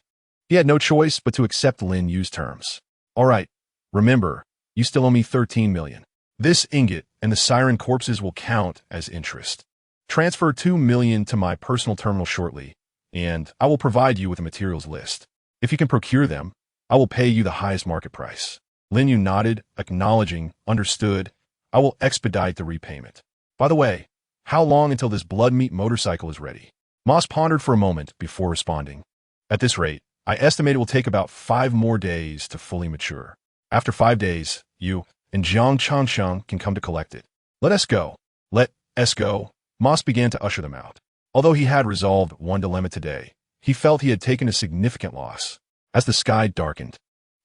He had no choice but to accept Lin Yu's terms. All right, remember, you still owe me 13 million. This ingot and the siren corpses will count as interest. Transfer 2 million to my personal terminal shortly, and I will provide you with a materials list. If you can procure them, I will pay you the highest market price. Lin Yu nodded, acknowledging, understood. I will expedite the repayment. By the way, how long until this blood meat motorcycle is ready? Moss pondered for a moment before responding. At this rate, I estimate it will take about 5 more days to fully mature. After 5 days, you and Jiang Changcheng can come to collect it. Let us go. Let us go. Moss began to usher them out. Although he had resolved one dilemma today, he felt he had taken a significant loss. As the sky darkened,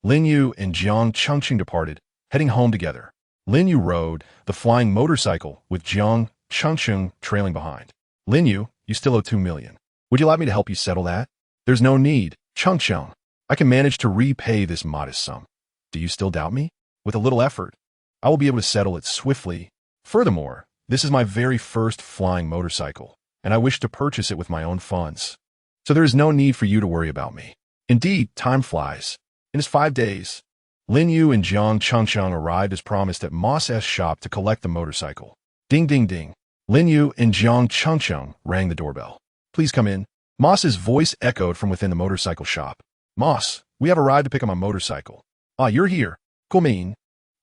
Lin Yu and Jiang Changcheng departed, heading home together. Lin Yu rode the flying motorcycle with Jiang Changcheng trailing behind. Lin Yu, you still owe 2 million. Would you like me to help you settle that? There's no need, Changcheng. I can manage to repay this modest sum. Do you still doubt me? With a little effort, I will be able to settle it swiftly. Furthermore, this is my very first flying motorcycle, and I wish to purchase it with my own funds. So there is no need for you to worry about me. Indeed, time flies. In his 5 days, Lin Yu and Jiang Changcheng arrived as promised at Moss's shop to collect the motorcycle. Ding ding ding. Lin Yu and Jiang Changcheng rang the doorbell. Please come in. Moss's voice echoed from within the motorcycle shop. Moss, we have arrived to pick up my motorcycle. Ah, you're here. Cool.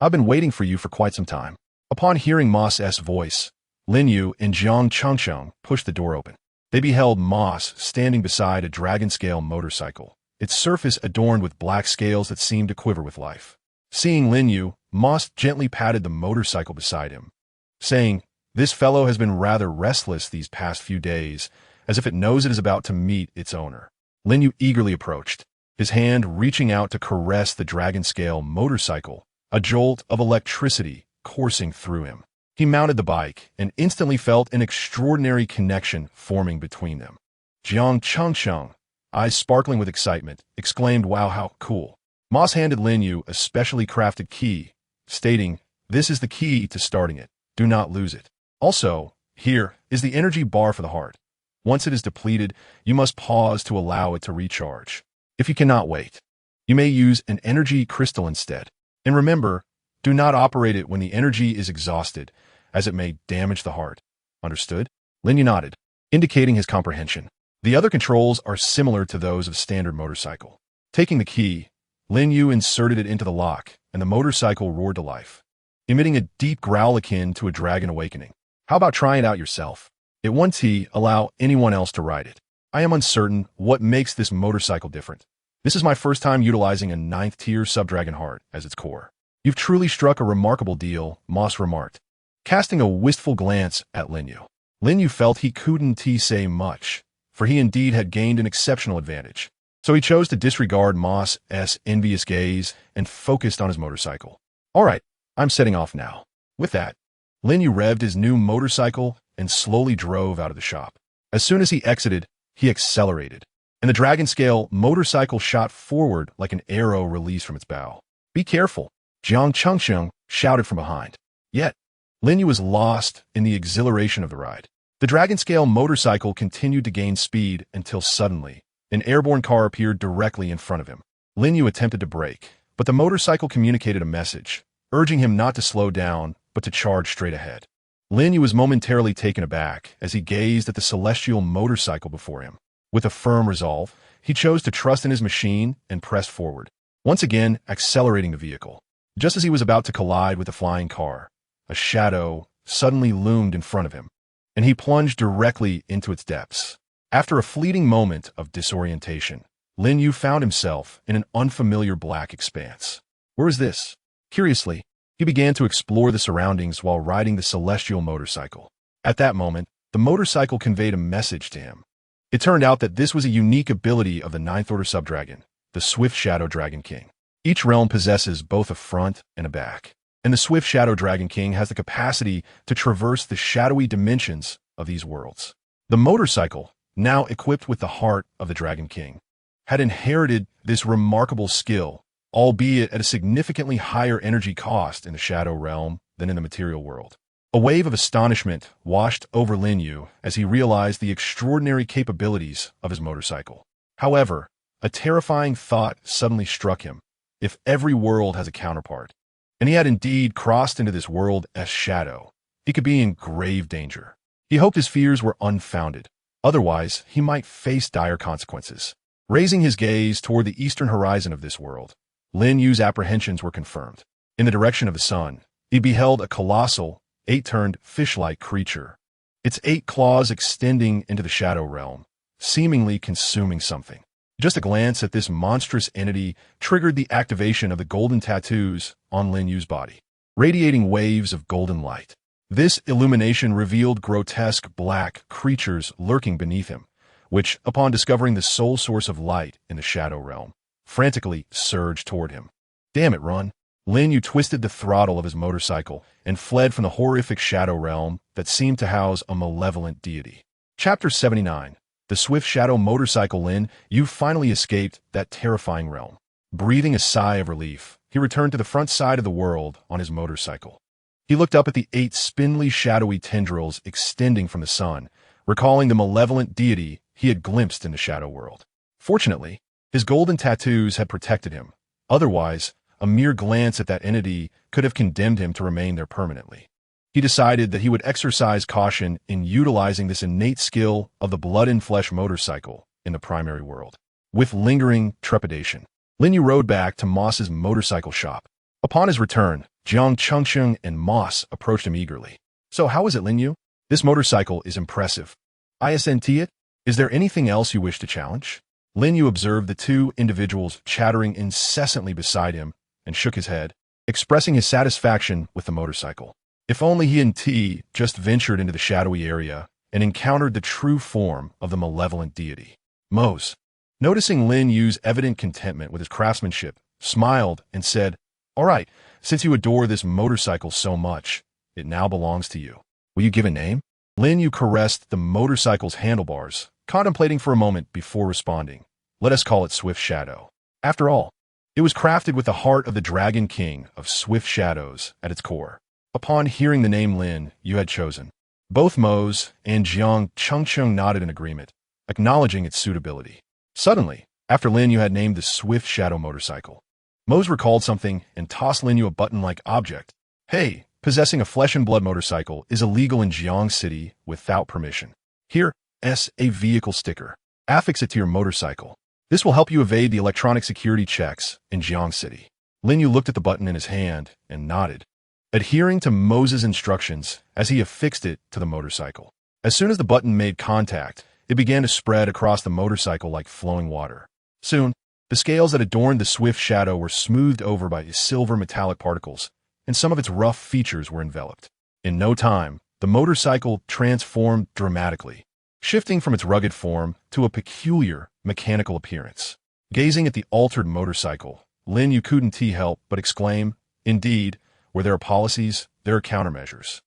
I've been waiting for you for quite some time. Upon hearing Moss's voice, Lin Yu and Jiang Changcheng pushed the door open. They beheld Moss standing beside a dragon-scale motorcycle, its surface adorned with black scales that seemed to quiver with life. Seeing Lin Yu, Moss gently patted the motorcycle beside him, saying, This fellow has been rather restless these past few days, as if it knows it is about to meet its owner. Lin Yu eagerly approached, his hand reaching out to caress the dragon-scale motorcycle, a jolt of electricity coursing through him. He mounted the bike and instantly felt an extraordinary connection forming between them. Jiang Changcheng, eyes sparkling with excitement, exclaimed, Wow, how cool. Moss handed Lin Yu a specially crafted key, stating, This is the key to starting it. Do not lose it. Also, here is the energy bar for the heart. Once it is depleted, you must pause to allow it to recharge. If you cannot wait, you may use an energy crystal instead. And remember, do not operate it when the energy is exhausted, as it may damage the heart. Understood? Lin Yu nodded, indicating his comprehension. The other controls are similar to those of standard motorcycle. Taking the key, Lin Yu inserted it into the lock, and the motorcycle roared to life, emitting a deep growl akin to a dragon awakening. How about trying it out yourself? It won't allow anyone else to ride it. I am uncertain what makes this motorcycle different. This is my first time utilizing a 9th-tier sub-dragon heart as its core. You've truly struck a remarkable deal, Moss remarked, casting a wistful glance at Lin Yu. Lin Yu felt he couldn't say much, for he indeed had gained an exceptional advantage. So he chose to disregard Moss's envious gaze and focused on his motorcycle. All right, I'm setting off now. With that, Lin Yu revved his new motorcycle and slowly drove out of the shop. As soon as he exited, he accelerated, and the dragon scale motorcycle shot forward like an arrow released from its bow. Be careful, Jiang Chengsheng shouted from behind. Yet, Lin Yu was lost in the exhilaration of the ride. The dragon scale motorcycle continued to gain speed until suddenly, an airborne car appeared directly in front of him. Lin Yu attempted to brake, but the motorcycle communicated a message, urging him not to slow down, but to charge straight ahead. Lin Yu was momentarily taken aback as he gazed at the celestial motorcycle before him. With a firm resolve, he chose to trust in his machine and pressed forward, once again accelerating the vehicle. Just as he was about to collide with the flying car, a shadow suddenly loomed in front of him, and he plunged directly into its depths. After a fleeting moment of disorientation, Lin Yu found himself in an unfamiliar black expanse. Where is this? Curiously, he began to explore the surroundings while riding the celestial motorcycle. At that moment, the motorcycle conveyed a message to him. It turned out that this was a unique ability of the 9th Order Subdragon, the Swift Shadow Dragon King. Each realm possesses both a front and a back, and the Swift Shadow Dragon King has the capacity to traverse the shadowy dimensions of these worlds. The motorcycle, now equipped with the heart of the Dragon King, had inherited this remarkable skill, albeit at a significantly higher energy cost in the Shadow Realm than in the material world. A wave of astonishment washed over Lin Yu as he realized the extraordinary capabilities of his motorcycle. However, a terrifying thought suddenly struck him. If every world has a counterpart, and he had indeed crossed into this world as Shadow, he could be in grave danger. He hoped his fears were unfounded. Otherwise, he might face dire consequences. Raising his gaze toward the eastern horizon of this world, Lin Yu's apprehensions were confirmed. In the direction of the sun, he beheld a colossal, 8-turned, fish-like creature, its 8 claws extending into the Shadow Realm, seemingly consuming something. Just a glance at this monstrous entity triggered the activation of the golden tattoos on Lin Yu's body, radiating waves of golden light. This illumination revealed grotesque black creatures lurking beneath him, which, upon discovering the sole source of light in the Shadow Realm, frantically surged toward him. Damn it, run! Lin Yu twisted the throttle of his motorcycle and fled from the horrific Shadow Realm that seemed to house a malevolent deity. Chapter 79. The Swift Shadow Motorcycle. Lin Yu finally escaped that terrifying realm. Breathing a sigh of relief, he returned to the front side of the world on his motorcycle. He looked up at the 8 spindly, shadowy tendrils extending from the sun, recalling the malevolent deity he had glimpsed in the Shadow World. Fortunately, his golden tattoos had protected him. Otherwise, a mere glance at that entity could have condemned him to remain there permanently. He decided that he would exercise caution in utilizing this innate skill of the blood and flesh motorcycle in the primary world. With lingering trepidation, Lin Yu rode back to Moss's motorcycle shop. Upon his return, Jiang Chengsheng and Moss approached him eagerly. So how is it, Lin Yu? This motorcycle is impressive. Isn't it? Is there anything else you wish to challenge? Lin Yu observed the 2 individuals chattering incessantly beside him and shook his head, expressing his satisfaction with the motorcycle. If only he and T just ventured into the shadowy area and encountered the true form of the malevolent deity. Mose, noticing Lin Yu's evident contentment with his craftsmanship, smiled and said, "All right, since you adore this motorcycle so much, it now belongs to you. Will you give a name?" Lin Yu caressed the motorcycle's handlebars, contemplating for a moment before responding. "Let us call it Swift Shadow. After all, it was crafted with the heart of the Dragon King of Swift Shadows at its core." Upon hearing the name Lin Yu had chosen, both Mose and Jiang Chengsheng nodded in agreement, acknowledging its suitability. Suddenly, after Lin Yu had named the Swift Shadow motorcycle, Mose recalled something and tossed Lin Yu a button-like object. "Hey, Possessing a flesh-and-blood motorcycle is illegal in Jiang City without permission. Here, a vehicle sticker. Affix it to your motorcycle. This will help you evade the electronic security checks in Jiang City. Lin Yu looked at the button in his hand and nodded, adhering to Moses' instructions as he affixed it to the motorcycle. As soon as the button made contact, it began to spread across the motorcycle like flowing water. Soon, the scales that adorned the swift shadow were smoothed over by silver metallic particles, and some of its rough features were enveloped. In no time, the motorcycle transformed dramatically, shifting from its rugged form to a peculiar, mechanical appearance. Gazing at the altered motorcycle, Lin Yu couldn't help but exclaim, "Indeed, where there are policies, there are countermeasures."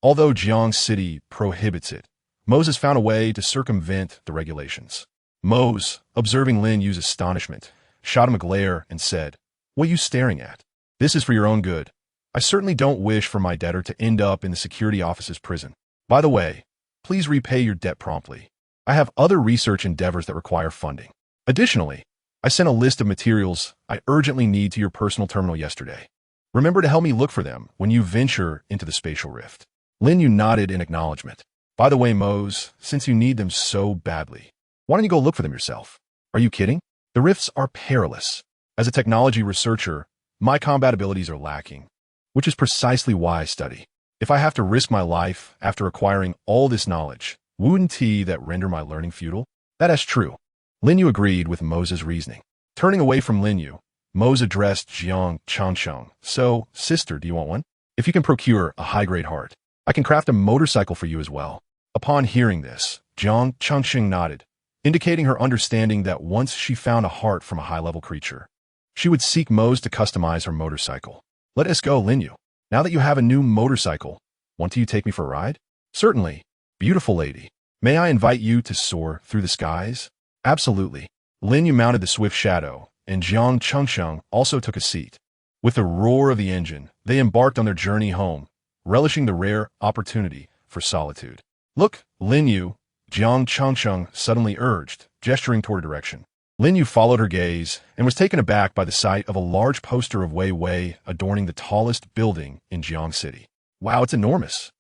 Although Jiang City prohibits it, Moses found a way to circumvent the regulations. Moses, observing Lin Yu's astonishment, shot him a glare and said, "What are you staring at? This is for your own good. I certainly don't wish for my debtor to end up in the security office's prison. By the way, please repay your debt promptly. I have other research endeavors that require funding. Additionally, I sent a list of materials I urgently need to your personal terminal yesterday. Remember to help me look for them when you venture into the spatial rift." Lin Yu nodded in acknowledgement. "By the way, Mose, since you need them so badly, why don't you go look for them yourself?" "Are you kidding? The rifts are perilous. As a technology researcher, my combat abilities are lacking, which is precisely why I study. If I have to risk my life after acquiring all this knowledge, wouldn't that render my learning futile?" "That is true." Lin Yu agreed with Moses' reasoning. Turning away from Lin Yu, Moses addressed Jiang Changcheng. "So, sister, do you want one? If you can procure a high-grade heart, I can craft a motorcycle for you as well." Upon hearing this, Jiang Changcheng nodded, indicating her understanding that once she found a heart from a high-level creature, she would seek Moses to customize her motorcycle. "Let us go, Lin Yu. Now that you have a new motorcycle, want you take me for a ride?" "Certainly, beautiful lady. May I invite you to soar through the skies?" "Absolutely." Lin Yu mounted the swift shadow, and Jiang Changcheng also took a seat. With the roar of the engine, they embarked on their journey home, relishing the rare opportunity for solitude. "Look, Lin Yu," Jiang Changcheng suddenly urged, gesturing toward a direction. Lin Yu followed her gaze and was taken aback by the sight of a large poster of Wei Wei adorning the tallest building in Jiang City. "Wow, it's enormous,"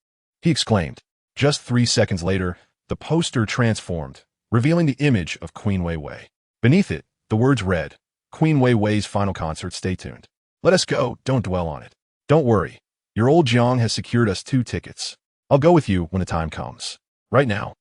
he exclaimed. Just 3 seconds later, the poster transformed, revealing the image of Queen Wei Wei. Beneath it, the words read, "Queen Wei Wei's final concert, stay tuned." "Let us go, don't dwell on it." "Don't worry, your old Jiang has secured us 2 tickets. I'll go with you when the time comes. Right now,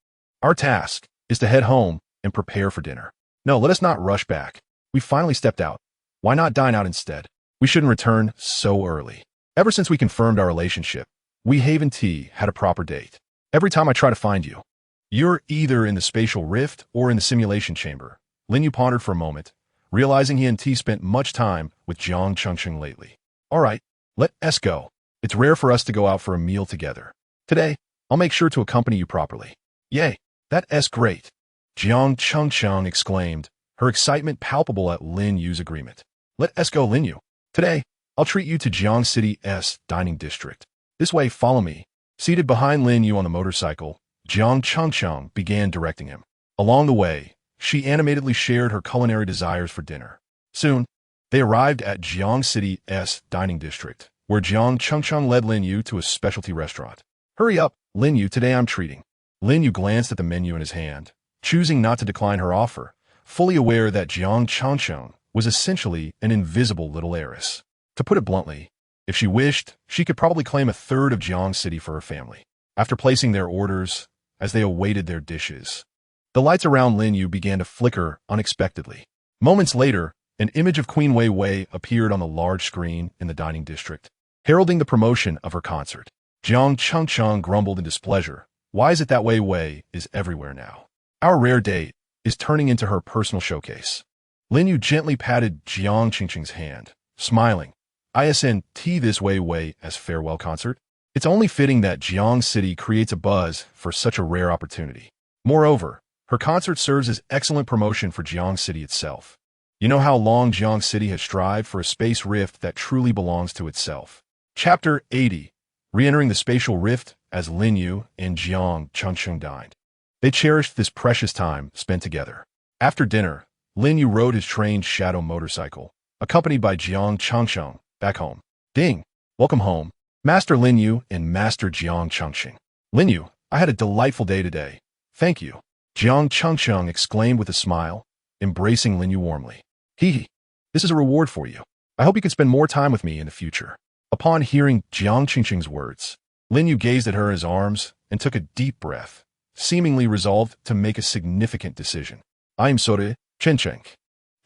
our task is to head home and prepare for dinner." "No, let us not rush back. We finally stepped out. Why not dine out instead? We shouldn't return so early. Ever since we confirmed our relationship, we haven't had a proper date. Every time I try to find you, you're either in the spatial rift or in the simulation chamber." Lin Yu pondered for a moment, realizing he and spent much time with Jiang Changcheng lately. "All right, let us go. It's rare for us to go out for a meal together. Today, I'll make sure to accompany you properly." "Yay, that's great," Jiang Changcheng exclaimed, her excitement palpable at Lin Yu's agreement. "Let us go, Lin Yu. Today, I'll treat you to Jiang City's dining district. This way, follow me." Seated behind Lin Yu on the motorcycle, Jiang Changcheng began directing him. Along the way, she animatedly shared her culinary desires for dinner. Soon, they arrived at Jiang City's dining district, where Jiang Changcheng led Lin Yu to a specialty restaurant. "Hurry up, Lin Yu, today I'm treating." Lin Yu glanced at the menu in his hand, choosing not to decline her offer, fully aware that Jiang Changcheng was essentially an invisible little heiress. To put it bluntly, if she wished, she could probably claim a third of Jiang City for her family. After placing their orders, as they awaited their dishes, the lights around Lin Yu began to flicker unexpectedly. Moments later, an image of Queen Wei Wei appeared on the large screen in the dining district, heralding the promotion of her concert. Jiang Changcheng grumbled in displeasure. "Why is it that Wei Wei is everywhere now? Our rare date is turning into her personal showcase." Lin Yu gently patted Jiang Changcheng's hand, smiling. "Isn't this Wei Wei as farewell concert? It's only fitting that Jiang City creates a buzz for such a rare opportunity. Moreover, her concert serves as excellent promotion for Jiang City itself. You know how long Jiang City has strived for a space rift that truly belongs to itself." Chapter 80. Re-entering the spatial rift as Lin Yu and Jiang Changcheng dined. They cherished this precious time spent together. After dinner, Lin Yu rode his trained shadow motorcycle, accompanied by Jiang Changcheng, back home. "Ding! Welcome home. Master Lin Yu and Master Jiang Chengqing. Lin Yu, I had a delightful day today. Thank you. Jiang Chengqing exclaimed with a smile, embracing Lin Yu warmly. Hee. This is a reward for you. I hope you can spend more time with me in the future. Upon hearing Jiang Chengqing's words, Lin Yu gazed at her in his arms and took a deep breath, seemingly resolved to make a significant decision. I am sorry, Chengqing.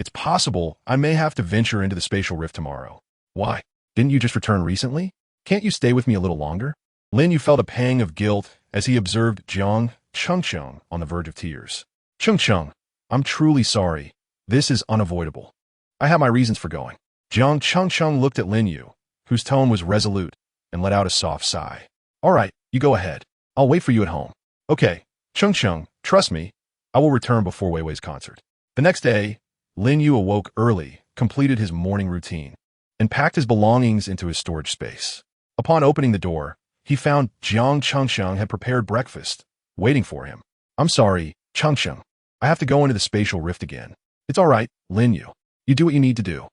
It's possible I may have to venture into the spatial rift tomorrow. Why? Didn't you just return recently? Can't you stay with me a little longer? Lin Yu felt a pang of guilt as he observed Jiang Chengqing on the verge of tears. Chengqing, I'm truly sorry. This is unavoidable. I have my reasons for going. Jiang Chengqing looked at Lin Yu, whose tone was resolute, and let out a soft sigh. All right, you go ahead. I'll wait for you at home. Okay, Chengqing, trust me, I will return before Wei Wei's concert. The next day, Lin Yu awoke early, completed his morning routine, and packed his belongings into his storage space. Upon opening the door, he found Jiang Chengqing had prepared breakfast, waiting for him. I'm sorry, Chengqing. I have to go into the spatial rift again. It's all right, Lin Yu. You do what you need to do.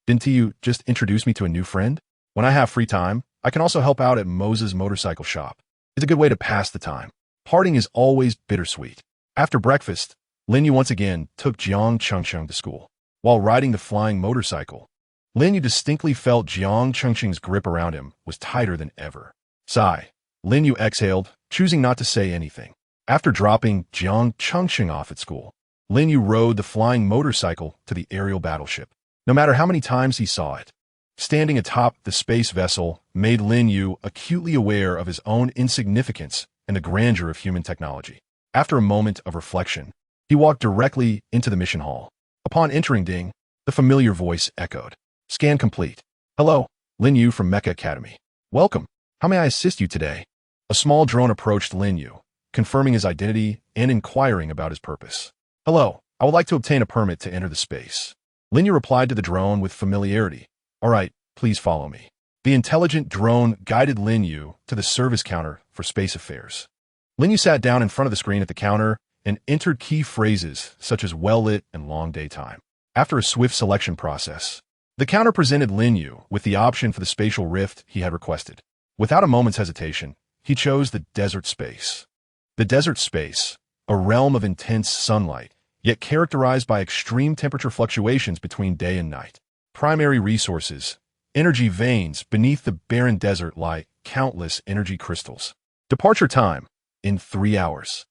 Didn't you just introduce me to a new friend? When I have free time, I can also help out at Moses' motorcycle shop. It's a good way to pass the time. Parting is always bittersweet. After breakfast, Lin Yu once again took Jiang Chengqing to school. While riding the flying motorcycle, Lin Yu distinctly felt Jiang Chengqing's grip around him was tighter than ever. Sigh. Lin Yu exhaled, choosing not to say anything. After dropping Jiang Chengqing off at school, Lin Yu rode the flying motorcycle to the aerial battleship. No matter how many times he saw it, standing atop the space vessel made Lin Yu acutely aware of his own insignificance and the grandeur of human technology. After a moment of reflection, he walked directly into the mission hall. Upon entering Ding, the familiar voice echoed. Scan complete. Hello, Lin Yu from Mecha Academy. Welcome. How may I assist you today? A small drone approached Lin Yu, confirming his identity and inquiring about his purpose. Hello, I would like to obtain a permit to enter the space. Lin Yu replied to the drone with familiarity. All right, please follow me. The intelligent drone guided Lin Yu to the service counter for space affairs. Lin Yu sat down in front of the screen at the counter and entered key phrases such as well-lit and long daytime. After a swift selection process, the counter presented Lin Yu with the option for the spatial rift he had requested. Without a moment's hesitation, he chose the desert space. The desert space, a realm of intense sunlight, yet characterized by extreme temperature fluctuations between day and night. Primary resources, energy veins beneath the barren desert lie countless energy crystals. Departure time, in 3 hours.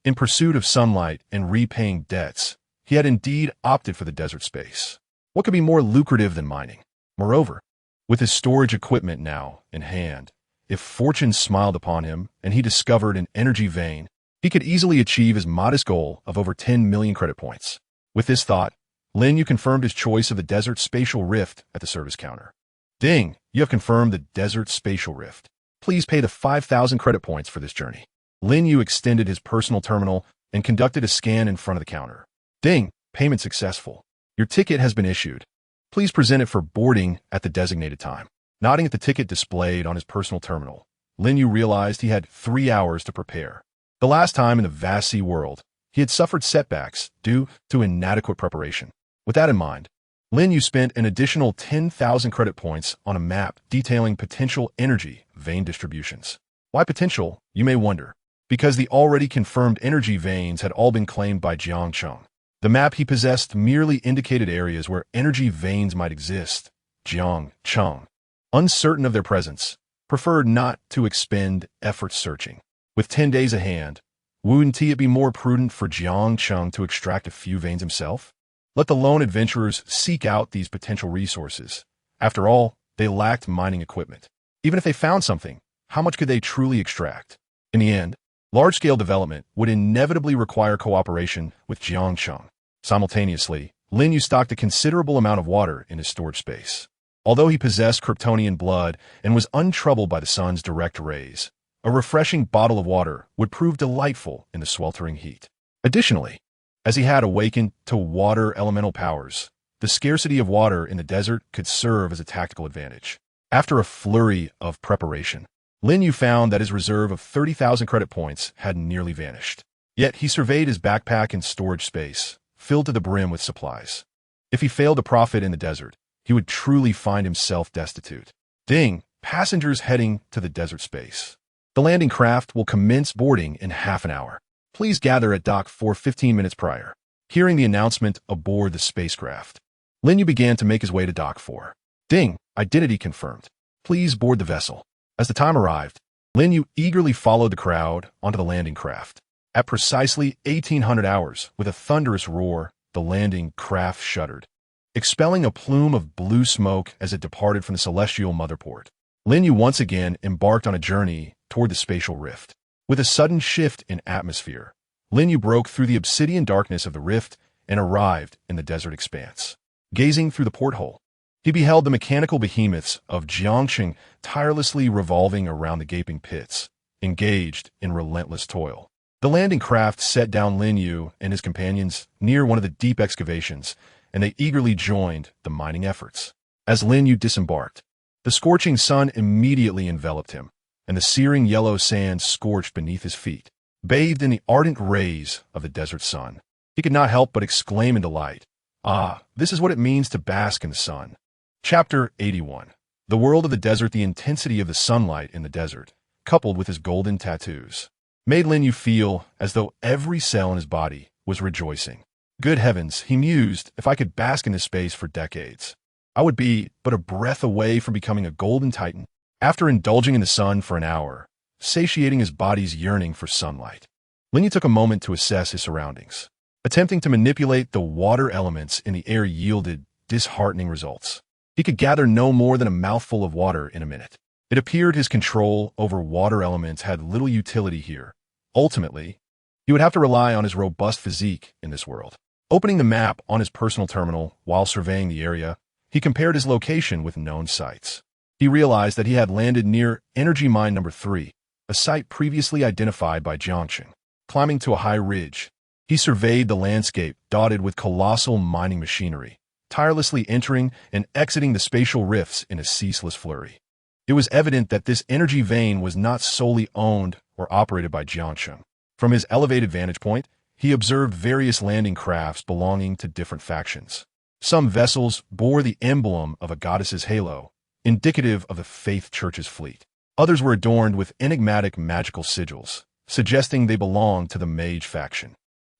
In pursuit of sunlight and repaying debts, he had indeed opted for the desert space. What could be more lucrative than mining? Moreover, with his storage equipment now in hand, if fortune smiled upon him and he discovered an energy vein, he could easily achieve his modest goal of over 10 million credit points. With this thought, Lin Yu confirmed his choice of the desert spatial rift at the service counter. Ding, you have confirmed the desert spatial rift. Please pay the 5,000 credit points for this journey. Lin Yu extended his personal terminal and conducted a scan in front of the counter. Ding, payment successful. Your ticket has been issued. Please present it for boarding at the designated time. Nodding at the ticket displayed on his personal terminal, Lin Yu realized he had 3 hours to prepare. The last time in the vast sea world, he had suffered setbacks due to inadequate preparation. With that in mind, Lin Yu spent an additional 10,000 credit points on a map detailing potential energy vein distributions. Why potential, you may wonder? Because the already confirmed energy veins had all been claimed by Jiang Cheng. The map he possessed merely indicated areas where energy veins might exist. Jiang Cheng, uncertain of their presence, preferred not to expend effort searching. With 10 days at hand, wouldn't it be more prudent for Jiang Cheng to extract a few veins himself? Let the lone adventurers seek out these potential resources. After all, they lacked mining equipment. Even if they found something, how much could they truly extract? In the end, large-scale development would inevitably require cooperation with Jiang Cheng. Simultaneously, Lin Yu stocked a considerable amount of water in his storage space. Although he possessed Kryptonian blood and was untroubled by the sun's direct rays, a refreshing bottle of water would prove delightful in the sweltering heat. Additionally, as he had awakened to water elemental powers, the scarcity of water in the desert could serve as a tactical advantage. After a flurry of preparation, Lin Yu found that his reserve of 30,000 credit points had nearly vanished. Yet he surveyed his backpack and storage space, filled to the brim with supplies. If he failed to profit in the desert, he would truly find himself destitute. Ding, Passengers heading to the desert space. The landing craft will commence boarding in half an hour. Please gather at dock for 15 minutes prior. Hearing the announcement aboard the spacecraft, Lin Yu began to make his way to dock 4. Ding! Identity confirmed. Please board the vessel. As the time arrived, Lin Yu eagerly followed the crowd onto the landing craft. At precisely 1800 hours, with a thunderous roar, the landing craft shuddered, expelling a plume of blue smoke as it departed from the celestial motherport. Lin Yu once again embarked on a journey toward the spatial rift. With a sudden shift in atmosphere, Lin Yu broke through the obsidian darkness of the rift and arrived in the desert expanse. Gazing through the porthole, he beheld the mechanical behemoths of Jiangxing tirelessly revolving around the gaping pits, engaged in relentless toil. The landing craft set down Lin Yu and his companions near one of the deep excavations, and they eagerly joined the mining efforts. As Lin Yu disembarked, the scorching sun immediately enveloped him, and the searing yellow sand scorched beneath his feet. Bathed in the ardent rays of the desert sun, he could not help but exclaim in delight, "Ah, this is what it means to bask in the sun." Chapter 81. The world of the desert. The intensity of the sunlight in the desert, coupled with his golden tattoos, made Lin Yu feel as though every cell in his body was rejoicing. Good heavens, he mused, if I could bask in this space for decades, I would be but a breath away from becoming a golden titan. After indulging in the sun for an hour, satiating his body's yearning for sunlight, Lin Yu took a moment to assess his surroundings. Attempting to manipulate the water elements in the air yielded disheartening results. He could gather no more than a mouthful of water in a minute. It appeared his control over water elements had little utility here. Ultimately, he would have to rely on his robust physique in this world. Opening the map on his personal terminal while surveying the area, he compared his location with known sites. He realized that he had landed near Energy Mine Number 3, a site previously identified by Jiangxing. Climbing to a high ridge, he surveyed the landscape dotted with colossal mining machinery, tirelessly entering and exiting the spatial rifts in a ceaseless flurry. It was evident that this energy vein was not solely owned or operated by Jiangxing. From his elevated vantage point, he observed various landing crafts belonging to different factions. Some vessels bore the emblem of a goddess's halo, indicative of the Faith Church's fleet. Others were adorned with enigmatic magical sigils, suggesting they belonged to the Mage faction.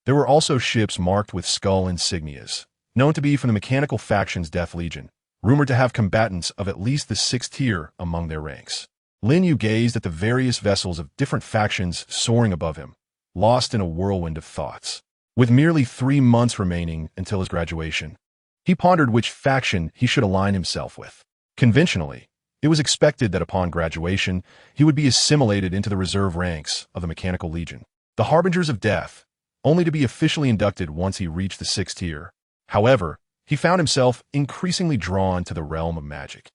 There were also ships marked with skull insignias, known to be from the mechanical faction's Death Legion, rumored to have combatants of at least the 6th tier among their ranks. Lin Yu gazed at the various vessels of different factions soaring above him, lost in a whirlwind of thoughts. With merely 3 months remaining until his graduation, he pondered which faction he should align himself with. Conventionally, it was expected that upon graduation, he would be assimilated into the reserve ranks of the Mechanical Legion, the Harbingers of Death, only to be officially inducted once he reached the 6th tier. However, he found himself increasingly drawn to the realm of magic,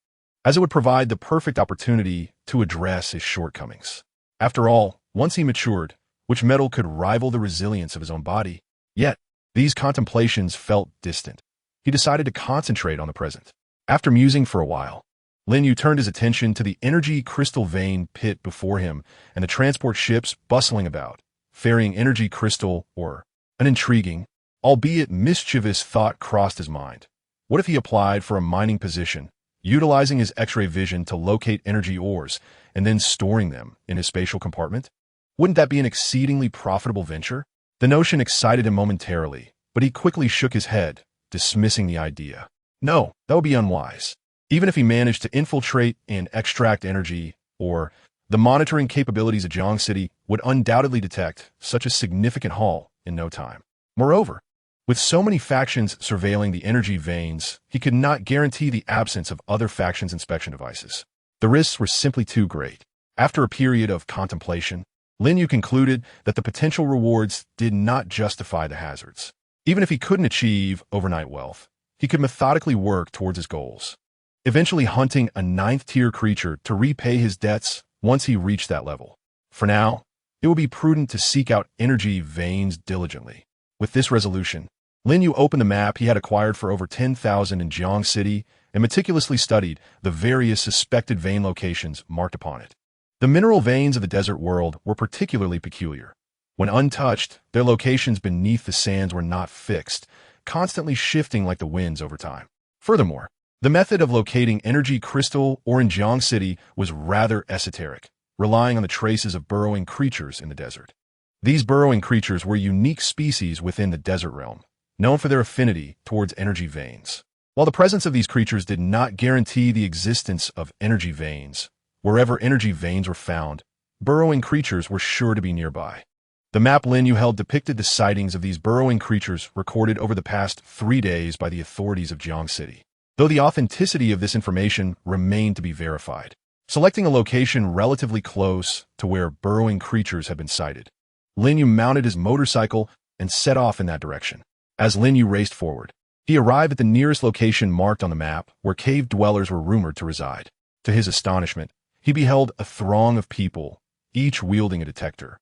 as it would provide the perfect opportunity to address his shortcomings. After all, once he matured, which metal could rival the resilience of his own body? Yet, these contemplations felt distant. He decided to concentrate on the present. After musing for a while, Lin Yu turned his attention to the energy crystal vein pit before him and the transport ships bustling about, ferrying energy crystal ore. An intriguing, albeit mischievous thought crossed his mind. What if he applied for a mining position, utilizing his X-ray vision to locate energy ores and then storing them in his spatial compartment? Wouldn't that be an exceedingly profitable venture? The notion excited him momentarily, but he quickly shook his head, dismissing the idea. No, that would be unwise. Even if he managed to infiltrate and extract energy, or the monitoring capabilities of Jiang City would undoubtedly detect such a significant haul in no time. Moreover, with so many factions surveilling the energy veins, he could not guarantee the absence of other factions' inspection devices. The risks were simply too great. After a period of contemplation, Lin Yu concluded that the potential rewards did not justify the hazards. Even if he couldn't achieve overnight wealth, he could methodically work towards his goals, eventually hunting a 9th-tier creature to repay his debts once he reached that level. For now, it would be prudent to seek out energy veins diligently. With this resolution, Lin Yu opened the map he had acquired for over 10,000 in Jiang City and meticulously studied the various suspected vein locations marked upon it. The mineral veins of the desert world were particularly peculiar. When untouched, their locations beneath the sands were not fixed, constantly shifting like the winds over time. Furthermore, The method of locating energy crystal or in Jiang City was rather esoteric, relying on the traces of burrowing creatures in the desert. These burrowing creatures were unique species within the desert realm, known for their affinity towards energy veins. While the presence of these creatures did not guarantee the existence of energy veins, wherever energy veins were found, burrowing creatures were sure to be nearby. The map Lin Yu held depicted the sightings of these burrowing creatures recorded over the past 3 days by the authorities of Jiang City, though the authenticity of this information remained to be verified. Selecting a location relatively close to where burrowing creatures had been sighted, Lin Yu mounted his motorcycle and set off in that direction. As Lin Yu raced forward, he arrived at the nearest location marked on the map where cave dwellers were rumored to reside. To his astonishment, he beheld a throng of people, each wielding a detector,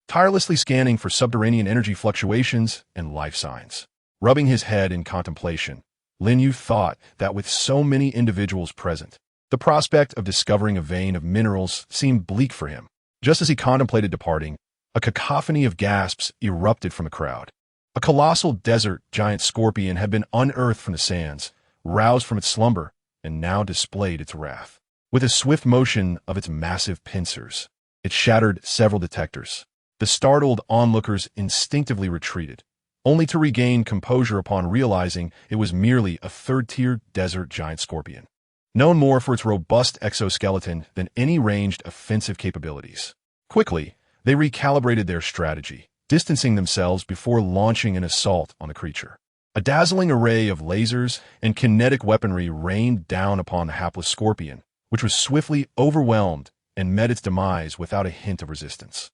tirelessly scanning for subterranean energy fluctuations and life signs. Rubbing his head in contemplation, Lin Yu thought that with so many individuals present, the prospect of discovering a vein of minerals seemed bleak for him. Just as he contemplated departing, a cacophony of gasps erupted from the crowd. A colossal desert giant scorpion had been unearthed from the sands, roused from its slumber, and now displayed its wrath. With a swift motion of its massive pincers, it shattered several detectors. The startled onlookers instinctively retreated, only to regain composure upon realizing it was merely a third-tier desert giant scorpion, known more for its robust exoskeleton than any ranged offensive capabilities. Quickly, they recalibrated their strategy, distancing themselves before launching an assault on the creature. A dazzling array of lasers and kinetic weaponry rained down upon the hapless scorpion, which was swiftly overwhelmed and met its demise without a hint of resistance.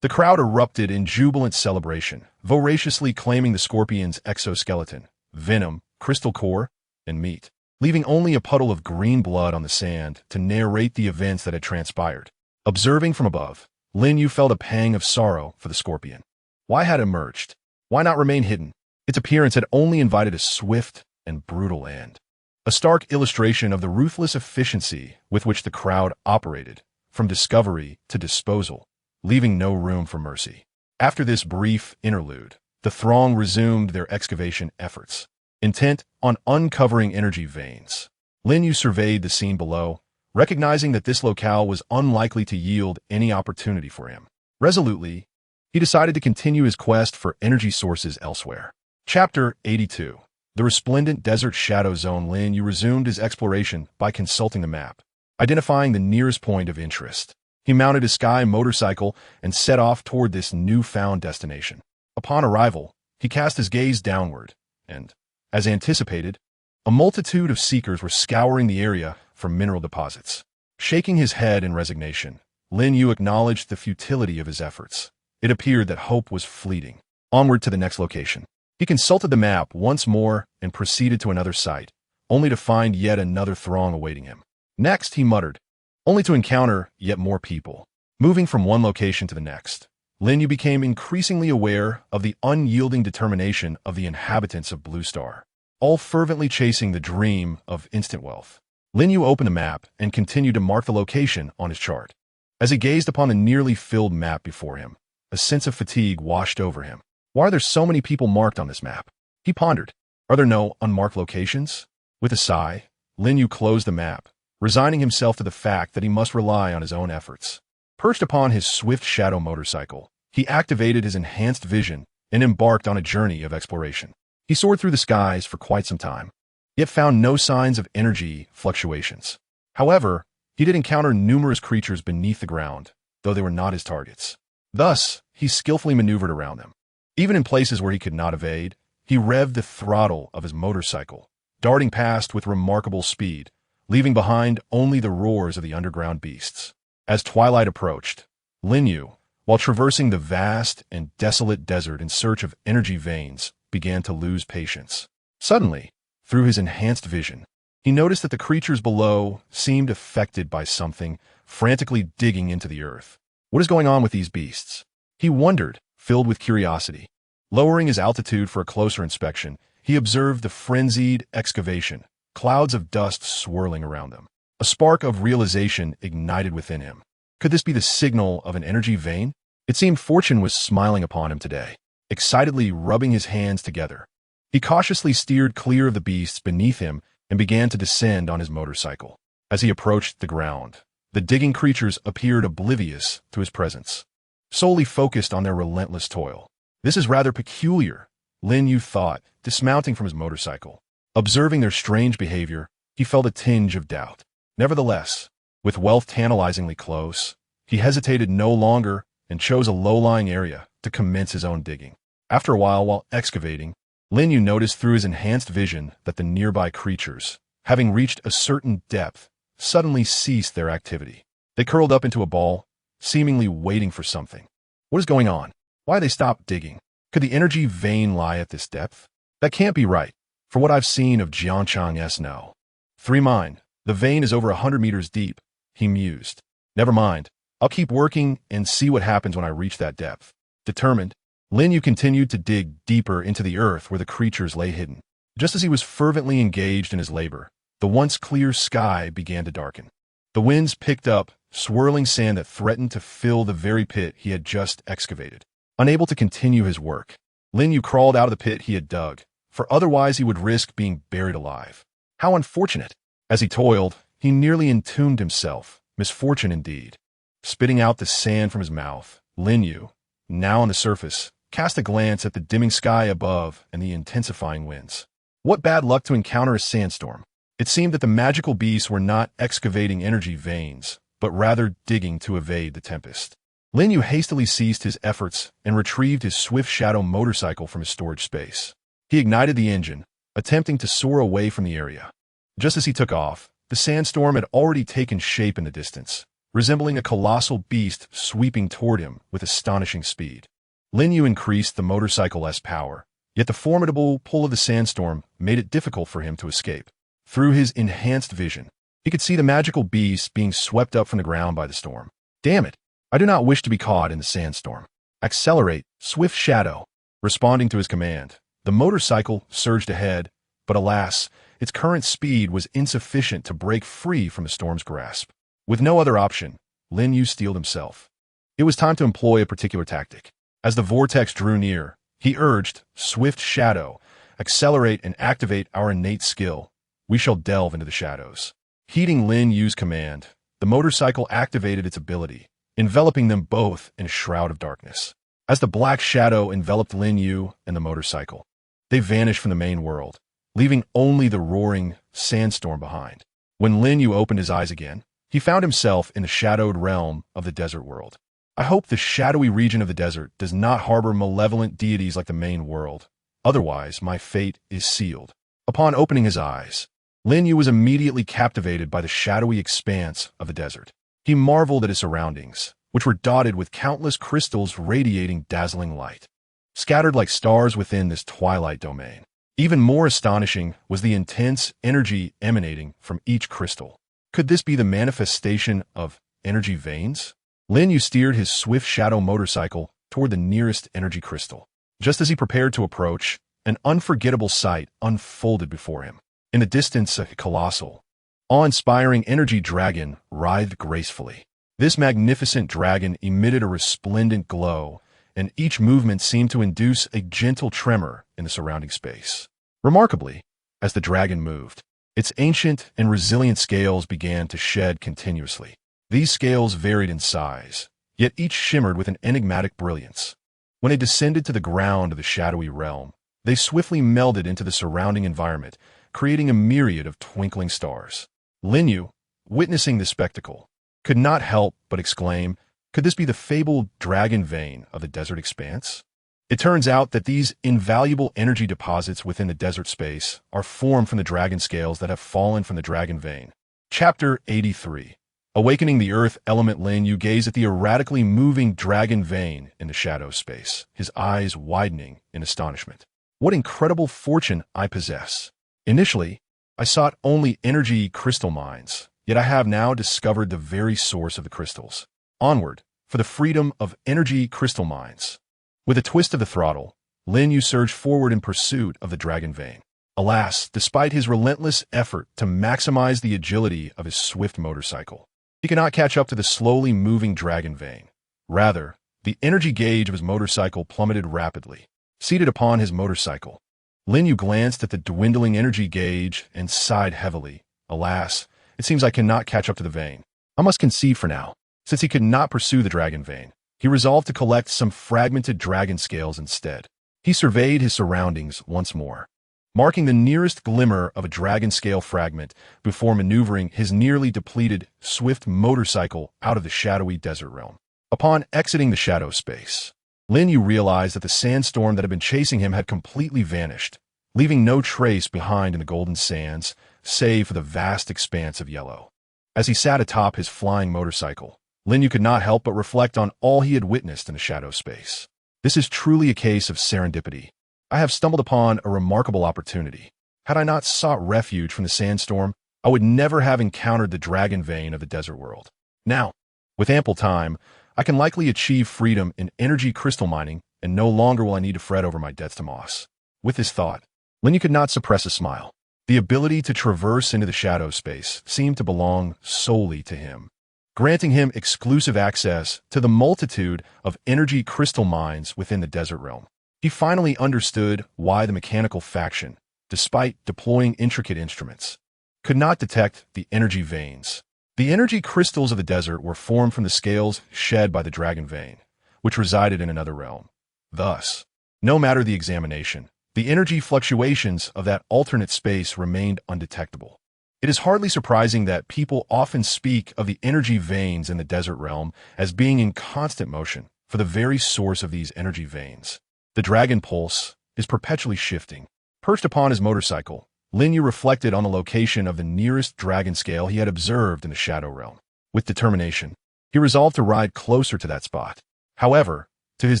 The crowd erupted in jubilant celebration, voraciously claiming the scorpion's exoskeleton, venom, crystal core, and meat, leaving only a puddle of green blood on the sand to narrate the events that had transpired. Observing from above, Lin Yu felt a pang of sorrow for the scorpion. Why had it emerged? Why not remain hidden? Its appearance had only invited a swift and brutal end. A stark illustration of the ruthless efficiency with which the crowd operated, from discovery to disposal, leaving no room for mercy. After this brief interlude, the throng resumed their excavation efforts, intent on uncovering energy veins. Lin Yu surveyed the scene below, recognizing that this locale was unlikely to yield any opportunity for him. Resolutely, he decided to continue his quest for energy sources elsewhere. Chapter 82. The resplendent desert shadow zone. Lin Yu resumed his exploration by consulting the map, identifying the nearest point of interest. He mounted his sky motorcycle and set off toward this newfound destination. Upon arrival, he cast his gaze downward, and, as anticipated, a multitude of seekers were scouring the area for mineral deposits. Shaking his head in resignation, Lin Yu acknowledged the futility of his efforts. It appeared that hope was fleeting. Onward to the next location. He consulted the map once more and proceeded to another site, only to find yet another throng awaiting him. Next, he muttered, only to encounter yet more people. Moving from one location to the next, Lin Yu became increasingly aware of the unyielding determination of the inhabitants of Blue Star, all fervently chasing the dream of instant wealth. Lin Yu opened the map and continued to mark the location on his chart. As he gazed upon the nearly filled map before him, a sense of fatigue washed over him. Why are there so many people marked on this map? He pondered. Are there no unmarked locations? With a sigh, Lin Yu closed the map, resigning himself to the fact that he must rely on his own efforts. Perched upon his swift shadow motorcycle, he activated his enhanced vision and embarked on a journey of exploration. He soared through the skies for quite some time, yet found no signs of energy fluctuations. However, he did encounter numerous creatures beneath the ground, though they were not his targets. Thus, he skillfully maneuvered around them. Even in places where he could not evade, he revved the throttle of his motorcycle, darting past with remarkable speed, leaving behind only the roars of the underground beasts. As twilight approached, Lin Yu, while traversing the vast and desolate desert in search of energy veins, began to lose patience. Suddenly, through his enhanced vision, he noticed that the creatures below seemed affected by something frantically digging into the earth. What is going on with these beasts? He wondered, filled with curiosity. Lowering his altitude for a closer inspection, he observed the frenzied excavation, clouds of dust swirling around them. A spark of realization ignited within him. Could this be the signal of an energy vein? It seemed fortune was smiling upon him today. Excitedly rubbing his hands together, he cautiously steered clear of the beasts beneath him and began to descend on his motorcycle. As he approached the ground, the digging creatures appeared oblivious to his presence, solely focused on their relentless toil. This is rather peculiar, Lin Yu thought, dismounting from his motorcycle. Observing their strange behavior, he felt a tinge of doubt. Nevertheless, with wealth tantalizingly close, he hesitated no longer and chose a low-lying area to commence his own digging. After a while excavating, Lin Yu noticed through his enhanced vision that the nearby creatures, having reached a certain depth, suddenly ceased their activity. They curled up into a ball, seemingly waiting for something. What is going on? Why they stopped digging? Could the energy vein lie at this depth? That can't be right, for what I've seen of Jianchang's no. 3 mine, the vein is over 100 meters deep, he mused. Never mind, I'll keep working and see what happens when I reach that depth. Determined, Lin Yu continued to dig deeper into the earth where the creatures lay hidden. Just as he was fervently engaged in his labor, the once clear sky began to darken. The winds picked up, swirling sand that threatened to fill the very pit he had just excavated. Unable to continue his work, Lin Yu crawled out of the pit he had dug, for otherwise he would risk being buried alive. How unfortunate! As he toiled, he nearly entombed himself. Misfortune indeed. Spitting out the sand from his mouth, Lin Yu, now on the surface, cast a glance at the dimming sky above and the intensifying winds. What bad luck to encounter a sandstorm. It seemed that the magical beasts were not excavating energy veins, but rather digging to evade the tempest. Lin Yu hastily ceased his efforts and retrieved his Swift Shadow motorcycle from his storage space. He ignited the engine, attempting to soar away from the area. Just as he took off, the sandstorm had already taken shape in the distance, resembling a colossal beast sweeping toward him with astonishing speed. Lin Yu increased the motorcycle's power, yet the formidable pull of the sandstorm made it difficult for him to escape. Through his enhanced vision, he could see the magical beast being swept up from the ground by the storm. Damn it! I do not wish to be caught in the sandstorm. Accelerate, Swift Shadow. Responding to his command, the motorcycle surged ahead, but alas, its current speed was insufficient to break free from the storm's grasp. With no other option, Lin Yu steeled himself. It was time to employ a particular tactic. As the vortex drew near, he urged, Swift Shadow, accelerate and activate our innate skill. We shall delve into the shadows. Heeding Lin Yu's command, the motorcycle activated its ability, enveloping them both in a shroud of darkness. As the black shadow enveloped Lin Yu and the motorcycle, they vanished from the main world, leaving only the roaring sandstorm behind. When Lin Yu opened his eyes again, he found himself in the shadowed realm of the desert world. I hope the shadowy region of the desert does not harbor malevolent deities like the main world. Otherwise, my fate is sealed. Upon opening his eyes, Lin Yu was immediately captivated by the shadowy expanse of the desert. He marveled at his surroundings, which were dotted with countless crystals radiating dazzling light, scattered like stars within this twilight domain. Even more astonishing was the intense energy emanating from each crystal. Could this be the manifestation of energy veins? Lin Yu steered his Swift Shadow motorcycle toward the nearest energy crystal. Just as he prepared to approach, an unforgettable sight unfolded before him. In the distance, a colossal, awe-inspiring energy dragon writhed gracefully. This magnificent dragon emitted a resplendent glow, and each movement seemed to induce a gentle tremor in the surrounding space. Remarkably, as the dragon moved, its ancient and resilient scales began to shed continuously. These scales varied in size, yet each shimmered with an enigmatic brilliance. When they descended to the ground of the shadowy realm, they swiftly melded into the surrounding environment, creating a myriad of twinkling stars. Lin Yu, witnessing this spectacle, could not help but exclaim, could this be the fabled dragon vein of the desert expanse? It turns out that these invaluable energy deposits within the desert space are formed from the dragon scales that have fallen from the dragon vein. Chapter 83. Awakening the earth element, Lin Yu gazed at the erratically moving dragon vein in the shadow space, his eyes widening in astonishment. What incredible fortune I possess. Initially, I sought only energy crystal mines, yet I have now discovered the very source of the crystals. Onward, for the freedom of energy crystal mines. With a twist of the throttle, Lin Yu surged forward in pursuit of the dragon vein. Alas, despite his relentless effort to maximize the agility of his swift motorcycle, he cannot catch up to the slowly moving dragon vein. Rather, the energy gauge of his motorcycle plummeted rapidly. Seated upon his motorcycle, Lin Yu glanced at the dwindling energy gauge and sighed heavily. Alas, it seems I cannot catch up to the vein. I must concede for now. Since he could not pursue the dragon vein, he resolved to collect some fragmented dragon scales instead. He surveyed his surroundings once more, marking the nearest glimmer of a dragon scale fragment before maneuvering his nearly depleted, swift motorcycle out of the shadowy desert realm. Upon exiting the shadow space, Lin Yu realized that the sandstorm that had been chasing him had completely vanished, leaving no trace behind in the golden sands, save for the vast expanse of yellow. As he sat atop his flying motorcycle, Lin Yu could not help but reflect on all he had witnessed in the shadow space. This is truly a case of serendipity. I have stumbled upon a remarkable opportunity. Had I not sought refuge from the sandstorm, I would never have encountered the dragon vein of the desert world. Now, with ample time, I can likely achieve freedom in energy crystal mining, and no longer will I need to fret over my debts to Moss. With this thought, Lin Yu could not suppress a smile. The ability to traverse into the shadow space seemed to belong solely to him, granting him exclusive access to the multitude of energy crystal mines within the desert realm. He finally understood why the mechanical faction, despite deploying intricate instruments, could not detect the energy veins. The energy crystals of the desert were formed from the scales shed by the dragon vein, which resided in another realm. Thus, no matter the examination, the energy fluctuations of that alternate space remained undetectable. It is hardly surprising that people often speak of the energy veins in the desert realm as being in constant motion, for the very source of these energy veins, the dragon pulse, is perpetually shifting. Perched upon his motorcycle, Lin Yu reflected on the location of the nearest dragon scale he had observed in the shadow realm. With determination, he resolved to ride closer to that spot. However, to his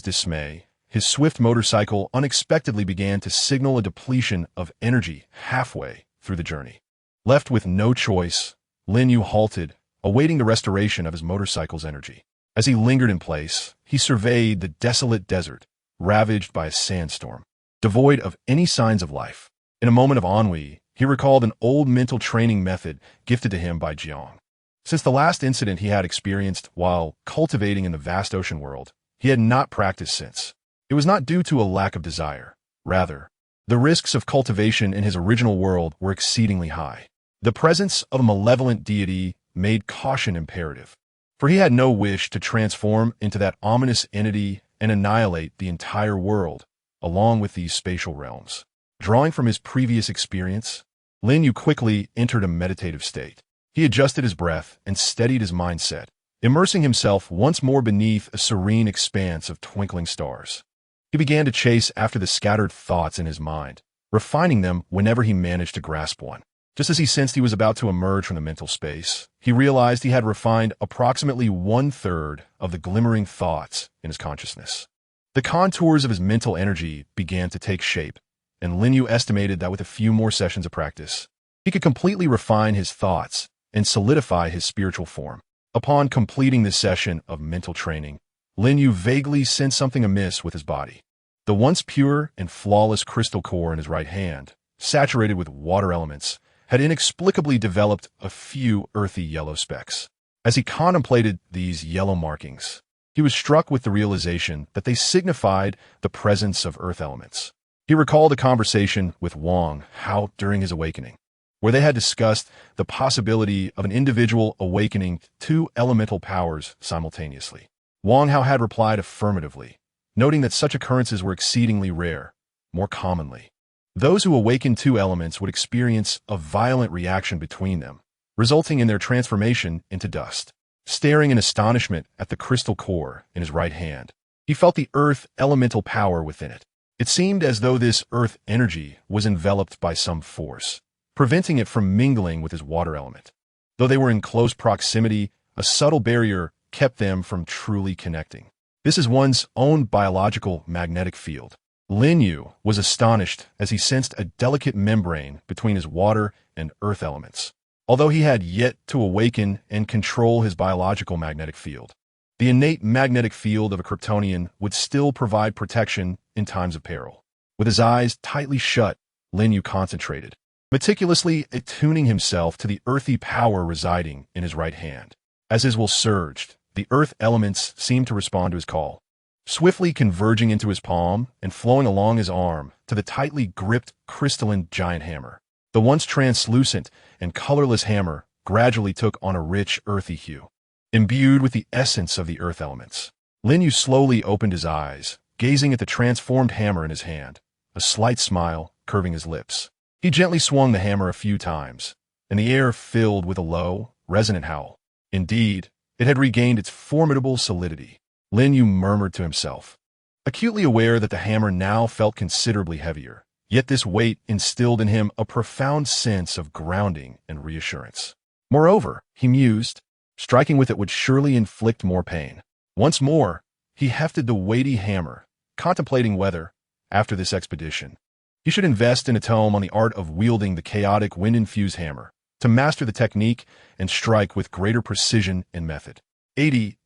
dismay, his swift motorcycle unexpectedly began to signal a depletion of energy halfway through the journey. Left with no choice, Lin Yu halted, awaiting the restoration of his motorcycle's energy. As he lingered in place, he surveyed the desolate desert, ravaged by a sandstorm, devoid of any signs of life. In a moment of ennui, he recalled an old mental training method gifted to him by Jiang. Since the last incident he had experienced while cultivating in the vast ocean world, he had not practiced since. It was not due to a lack of desire. Rather, the risks of cultivation in his original world were exceedingly high. The presence of a malevolent deity made caution imperative, for he had no wish to transform into that ominous entity and annihilate the entire world, along with these spatial realms. Drawing from his previous experience, Lin Yu quickly entered a meditative state. He adjusted his breath and steadied his mindset, immersing himself once more beneath a serene expanse of twinkling stars. He began to chase after the scattered thoughts in his mind, refining them whenever he managed to grasp one. Just as he sensed he was about to emerge from the mental space, he realized he had refined approximately 1/3 of the glimmering thoughts in his consciousness. The contours of his mental energy began to take shape, and Lin Yu estimated that with a few more sessions of practice, he could completely refine his thoughts and solidify his spiritual form. Upon completing this session of mental training, Lin Yu vaguely sensed something amiss with his body. The once pure and flawless crystal core in his right hand, saturated with water elements, had inexplicably developed a few earthy yellow specks. As he contemplated these yellow markings, he was struck with the realization that they signified the presence of earth elements. He recalled a conversation with Wang Hao during his awakening, where they had discussed the possibility of an individual awakening two elemental powers simultaneously. Wang Hao had replied affirmatively, noting that such occurrences were exceedingly rare. More commonly, those who awakened two elements would experience a violent reaction between them, resulting in their transformation into dust. Staring in astonishment at the crystal core in his right hand, he felt the earth elemental power within it. It seemed as though this earth energy was enveloped by some force, preventing it from mingling with his water element. Though they were in close proximity, a subtle barrier kept them from truly connecting. This is one's own biological magnetic field. Lin Yu was astonished as he sensed a delicate membrane between his water and earth elements. Although he had yet to awaken and control his biological magnetic field, the innate magnetic field of a Kryptonian would still provide protection in times of peril. With his eyes tightly shut, Lin Yu concentrated, meticulously attuning himself to the earthy power residing in his right hand. As his will surged, the earth elements seemed to respond to his call. swiftly converging into his palm and flowing along his arm to the tightly gripped crystalline giant hammer. The once translucent and colorless hammer gradually took on a rich, earthy hue, imbued with the essence of the earth elements. Lin Yu slowly opened his eyes, gazing at the transformed hammer in his hand, a slight smile curving his lips. He gently swung the hammer a few times, and the air filled with a low, resonant howl. Indeed, it had regained its formidable solidity. Lin Yu murmured to himself, acutely aware that the hammer now felt considerably heavier. Yet this weight instilled in him a profound sense of grounding and reassurance. Moreover, he mused, striking with it would surely inflict more pain. Once more, he hefted the weighty hammer, contemplating whether, after this expedition, he should invest in a tome on the art of wielding the chaotic wind-infused hammer, to master the technique and strike with greater precision and method. 80,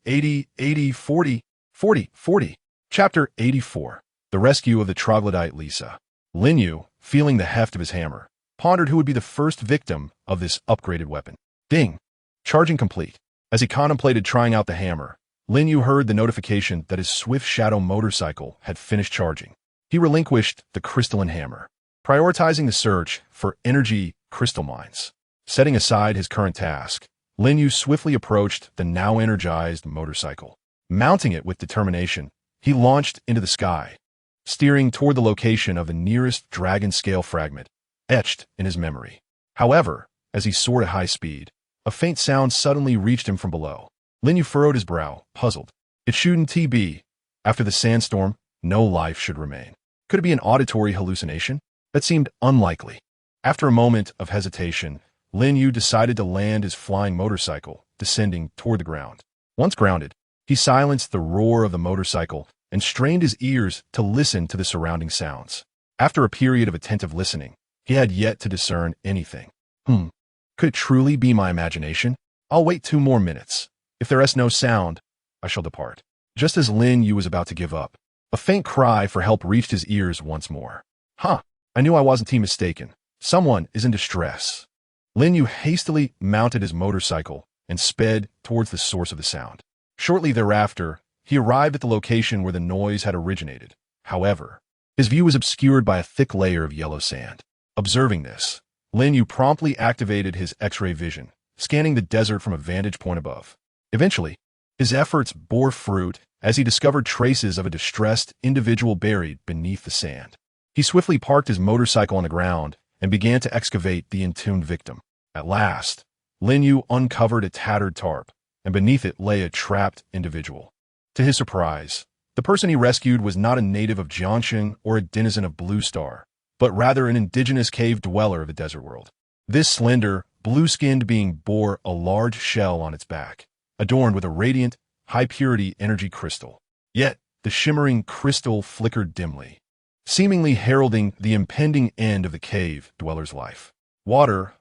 40. Chapter 84. The Rescue of the Troglodyte Lisa. Lin Yu, feeling the heft of his hammer, pondered who would be the first victim of this upgraded weapon. Ding! Charging complete. As he contemplated trying out the hammer, Lin Yu heard the notification that his Swift Shadow motorcycle had finished charging. He relinquished the crystalline hammer, prioritizing the search for energy crystal mines. Setting aside his current task, Lin Yu swiftly approached the now energized motorcycle. Mounting it with determination, he launched into the sky, steering toward the location of the nearest dragon scale fragment, etched in his memory. However, as he soared at high speed, a faint sound suddenly reached him from below. Lin Yu furrowed his brow, puzzled. It shouldn't be. After the sandstorm, no life should remain. Could it be an auditory hallucination? That seemed unlikely. After a moment of hesitation, Lin Yu decided to land his flying motorcycle, descending toward the ground. Once grounded, he silenced the roar of the motorcycle and strained his ears to listen to the surrounding sounds. After a period of attentive listening, he had yet to discern anything. Could it truly be my imagination? I'll wait 2 more minutes. If there is no sound, I shall depart. Just as Lin Yu was about to give up, a faint cry for help reached his ears once more. I knew I wasn't mistaken. Someone is in distress. Lin Yu hastily mounted his motorcycle and sped towards the source of the sound. Shortly thereafter, he arrived at the location where the noise had originated. However, his view was obscured by a thick layer of yellow sand. Observing this, Lin Yu promptly activated his X-ray vision, scanning the desert from a vantage point above. Eventually, his efforts bore fruit as he discovered traces of a distressed individual buried beneath the sand. He swiftly parked his motorcycle on the ground and began to excavate the entombed victim. At last, Lin Yu uncovered a tattered tarp, and beneath it lay a trapped individual. To his surprise, the person he rescued was not a native of Jiangxing or a denizen of Blue Star, but rather an indigenous cave dweller of the desert world. This slender, blue-skinned being bore a large shell on its back, adorned with a radiant, high-purity energy crystal. Yet, the shimmering crystal flickered dimly, seemingly heralding the impending end of the cave dweller's life. Water,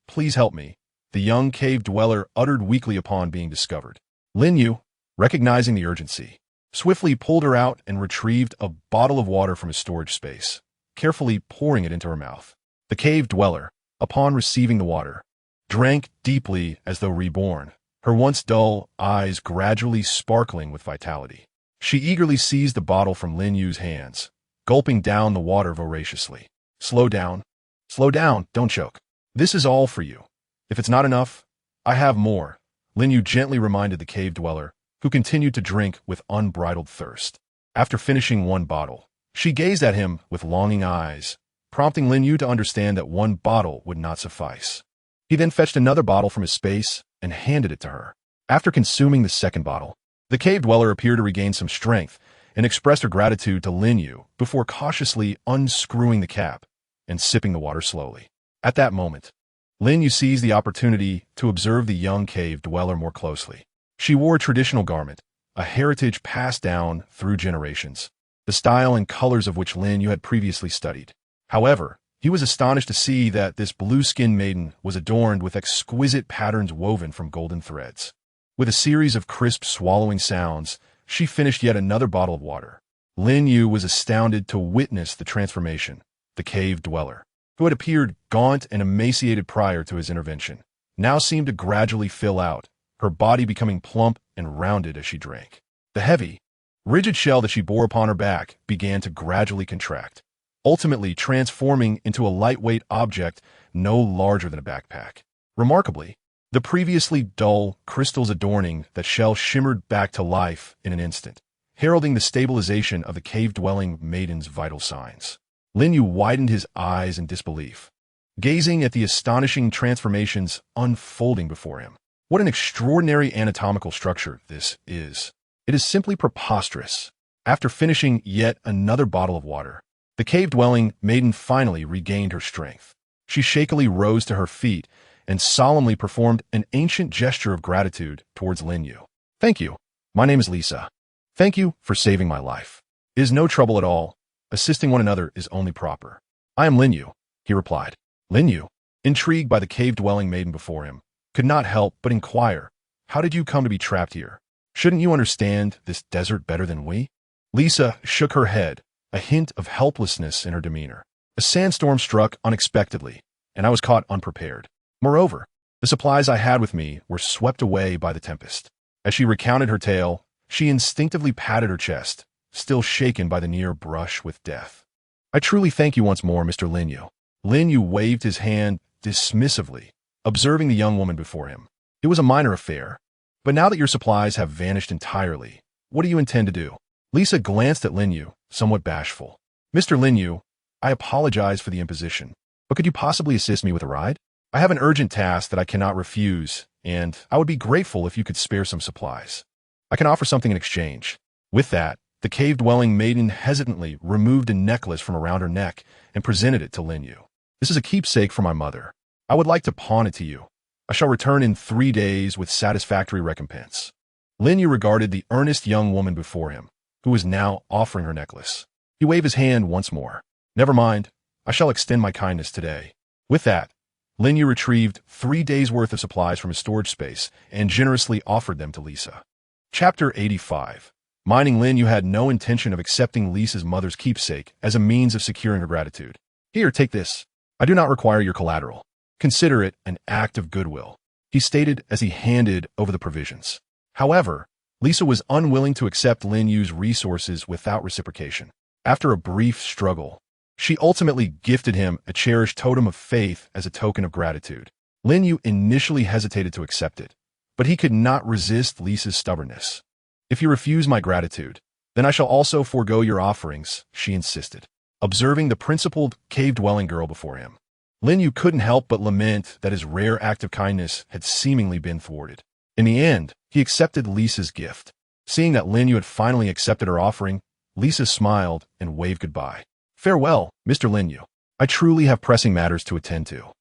please help me, the young cave dweller uttered weakly upon being discovered. Lin Yu, recognizing the urgency, swiftly pulled her out and retrieved a bottle of water from his storage space, carefully pouring it into her mouth. The cave dweller, upon receiving the water, drank deeply as though reborn, her once dull eyes gradually sparkling with vitality. She eagerly seized the bottle from Lin Yu's hands, gulping down the water voraciously. Slow down, don't choke. This is all for you. If it's not enough, I have more, Lin Yu gently reminded the cave dweller, who continued to drink with unbridled thirst. After finishing one bottle, she gazed at him with longing eyes, prompting Lin Yu to understand that one bottle would not suffice. He then fetched another bottle from his space and handed it to her. After consuming the second bottle, the cave dweller appeared to regain some strength and expressed her gratitude to Lin Yu before cautiously unscrewing the cap and sipping the water slowly. At that moment, Lin Yu seized the opportunity to observe the young cave dweller more closely. She wore a traditional garment, a heritage passed down through generations, the style and colors of which Lin Yu had previously studied. However, he was astonished to see that this blue-skinned maiden was adorned with exquisite patterns woven from golden threads. With a series of crisp swallowing sounds, she finished yet another bottle of water. Lin Yu was astounded to witness the transformation. The cave dweller, who had appeared gaunt and emaciated prior to his intervention, now seemed to gradually fill out, her body becoming plump and rounded as she drank. The heavy, rigid shell that she bore upon her back began to gradually contract, ultimately transforming into a lightweight object no larger than a backpack. Remarkably, the previously dull crystals adorning that shell shimmered back to life in an instant, heralding the stabilization of the cave-dwelling maiden's vital signs. Lin Yu widened his eyes in disbelief, gazing at the astonishing transformations unfolding before him. What an extraordinary anatomical structure this is. It is simply preposterous. After finishing yet another bottle of water, the cave-dwelling maiden finally regained her strength. She shakily rose to her feet and solemnly performed an ancient gesture of gratitude towards Lin Yu. Thank you. My name is Lisa. Thank you for saving my life. It is no trouble at all. Assisting one another is only proper. I am Lin Yu, he replied. Lin Yu, intrigued by the cave-dwelling maiden before him, could not help but inquire, how did you come to be trapped here? Shouldn't you understand this desert better than we? Lisa shook her head, a hint of helplessness in her demeanor. A sandstorm struck unexpectedly, and I was caught unprepared. Moreover, the supplies I had with me were swept away by the tempest. As she recounted her tale, she instinctively patted her chest, still shaken by the near brush with death. I truly thank you once more, Mr. Lin Yu. Lin Yu waved his hand dismissively, observing the young woman before him. It was a minor affair, but now that your supplies have vanished entirely, what do you intend to do? Lisa glanced at Lin Yu, somewhat bashful. Mr. Lin Yu, I apologize for the imposition, but could you possibly assist me with a ride? I have an urgent task that I cannot refuse, and I would be grateful if you could spare some supplies. I can offer something in exchange. With that, the cave-dwelling maiden hesitantly removed a necklace from around her neck and presented it to Lin Yu. This is a keepsake for my mother. I would like to pawn it to you. I shall return in 3 days with satisfactory recompense. Lin Yu regarded the earnest young woman before him, who was now offering her necklace. He waved his hand once more. Never mind, I shall extend my kindness today. With that, Lin Yu retrieved 3 days' worth of supplies from his storage space and generously offered them to Lisa. Chapter 85. Minding Lin Yu had no intention of accepting Lisa's mother's keepsake as a means of securing her gratitude. Here, take this. I do not require your collateral. Consider it an act of goodwill, he stated as he handed over the provisions. However, Lisa was unwilling to accept Lin Yu's resources without reciprocation. After a brief struggle, she ultimately gifted him a cherished totem of faith as a token of gratitude. Lin Yu initially hesitated to accept it, but he could not resist Lisa's stubbornness. If you refuse my gratitude, then I shall also forego your offerings, she insisted, observing the principled cave-dwelling girl before him. Lin Yu couldn't help but lament that his rare act of kindness had seemingly been thwarted. In the end, he accepted Lisa's gift. Seeing that Lin Yu had finally accepted her offering, Lisa smiled and waved goodbye. Farewell, Mr. Lin Yu. I truly have pressing matters to attend to.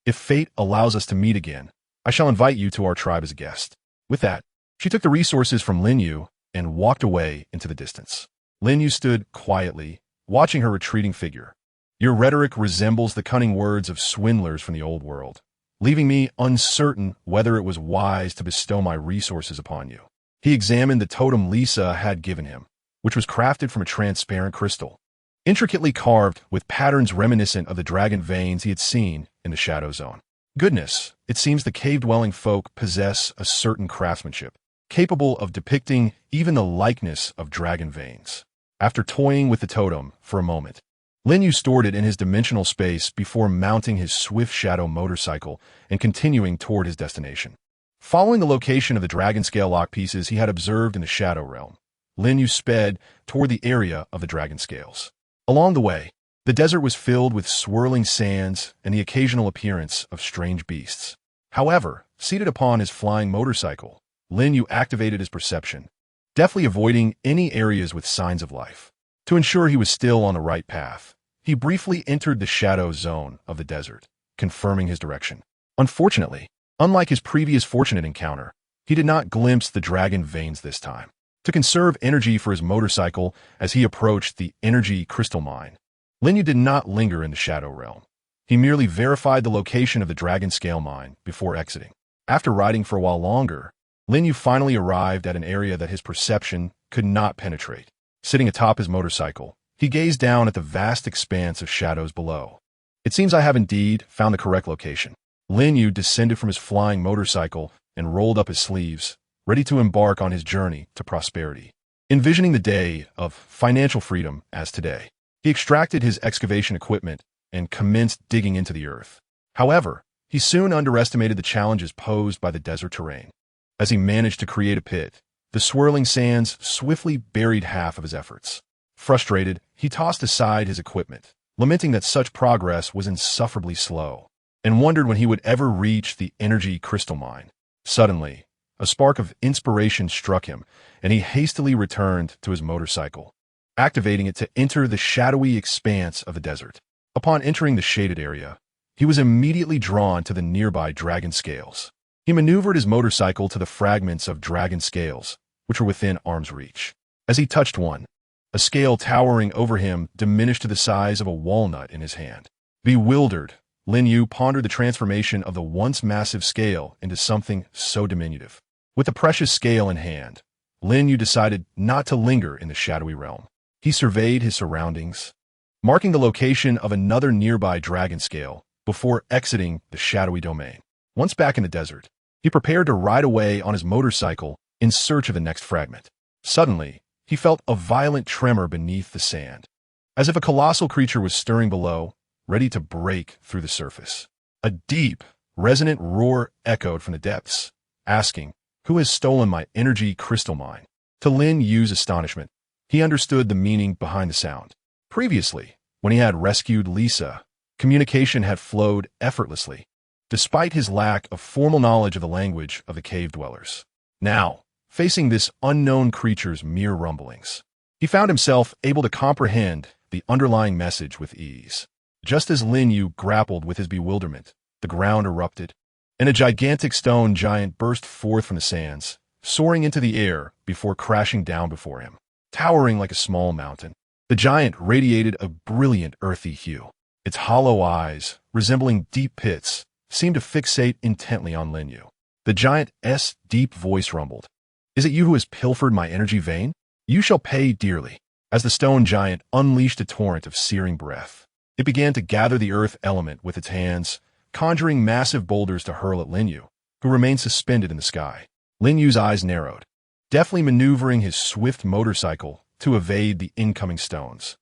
If fate allows us to meet again, I shall invite you to our tribe as a guest. With that, she took the resources from Lin Yu and walked away into the distance. Lin Yu stood quietly, watching her retreating figure. Your rhetoric resembles the cunning words of swindlers from the old world, leaving me uncertain whether it was wise to bestow my resources upon you. He examined the totem Lisa had given him, which was crafted from a transparent crystal, intricately carved with patterns reminiscent of the dragon veins he had seen in the Shadow Zone. Goodness, it seems the cave-dwelling folk possess a certain craftsmanship, capable of depicting even the likeness of dragon veins. After toying with the totem for a moment, Lin Yu stored it in his dimensional space before mounting his swift shadow motorcycle and continuing toward his destination. Following the location of the dragon scale lock pieces he had observed in the Shadow Realm, Lin Yu sped toward the area of the dragon scales. Along the way, the desert was filled with swirling sands and the occasional appearance of strange beasts. However, seated upon his flying motorcycle, Lin Yu activated his perception, deftly avoiding any areas with signs of life. To ensure he was still on the right path, he briefly entered the shadow zone of the desert, confirming his direction. Unfortunately, unlike his previous fortunate encounter, he did not glimpse the dragon veins this time. To conserve energy for his motorcycle as he approached the energy crystal mine, Lin Yu did not linger in the Shadow Realm. He merely verified the location of the dragon scale mine before exiting. After riding for a while longer, Lin Yu finally arrived at an area that his perception could not penetrate. Sitting atop his motorcycle, he gazed down at the vast expanse of shadows below. It seems I have indeed found the correct location. Lin Yu descended from his flying motorcycle and rolled up his sleeves, ready to embark on his journey to prosperity. envisioning the day of financial freedom as today. He extracted his excavation equipment and commenced digging into the earth. However, he soon underestimated the challenges posed by the desert terrain. As he managed to create a pit, the swirling sands swiftly buried half of his efforts. Frustrated, he tossed aside his equipment, lamenting that such progress was insufferably slow, and wondered when he would ever reach the energy crystal mine. Suddenly, a spark of inspiration struck him, and he hastily returned to his motorcycle, activating it to enter the shadowy expanse of the desert. Upon entering the shaded area, he was immediately drawn to the nearby dragon scales. He maneuvered his motorcycle to the fragments of dragon scales, which were within arm's reach. As he touched one, a scale towering over him diminished to the size of a walnut in his hand. Bewildered, Lin Yu pondered the transformation of the once massive scale into something so diminutive. With the precious scale in hand, Lin Yu decided not to linger in the shadowy realm. He surveyed his surroundings, marking the location of another nearby dragon scale before exiting the shadowy domain. Once back in the desert, he prepared to ride away on his motorcycle in search of the next fragment. Suddenly, he felt a violent tremor beneath the sand, as if a colossal creature was stirring below, ready to break through the surface. A deep, resonant roar echoed from the depths, asking, "Who has stolen my energy crystal mine?" To Lin Yu's astonishment, he understood the meaning behind the sound. Previously, when he had rescued Lisa, communication had flowed effortlessly, despite his lack of formal knowledge of the language of the cave dwellers. Now, facing this unknown creature's mere rumblings, he found himself able to comprehend the underlying message with ease. Just as Lin Yu grappled with his bewilderment, the ground erupted, and a gigantic stone giant burst forth from the sands, soaring into the air before crashing down before him. Towering like a small mountain, the giant radiated a brilliant earthy hue. Its hollow eyes, resembling deep pits, seemed to fixate intently on Lin Yu. The giant's deep voice rumbled, "Is it you who has pilfered my energy vein? You shall pay dearly." As the stone giant unleashed a torrent of searing breath, it began to gather the earth element with its hands, conjuring massive boulders to hurl at Lin Yu, who remained suspended in the sky. Lin Yu's eyes narrowed, deftly maneuvering his swift motorcycle to evade the incoming stones.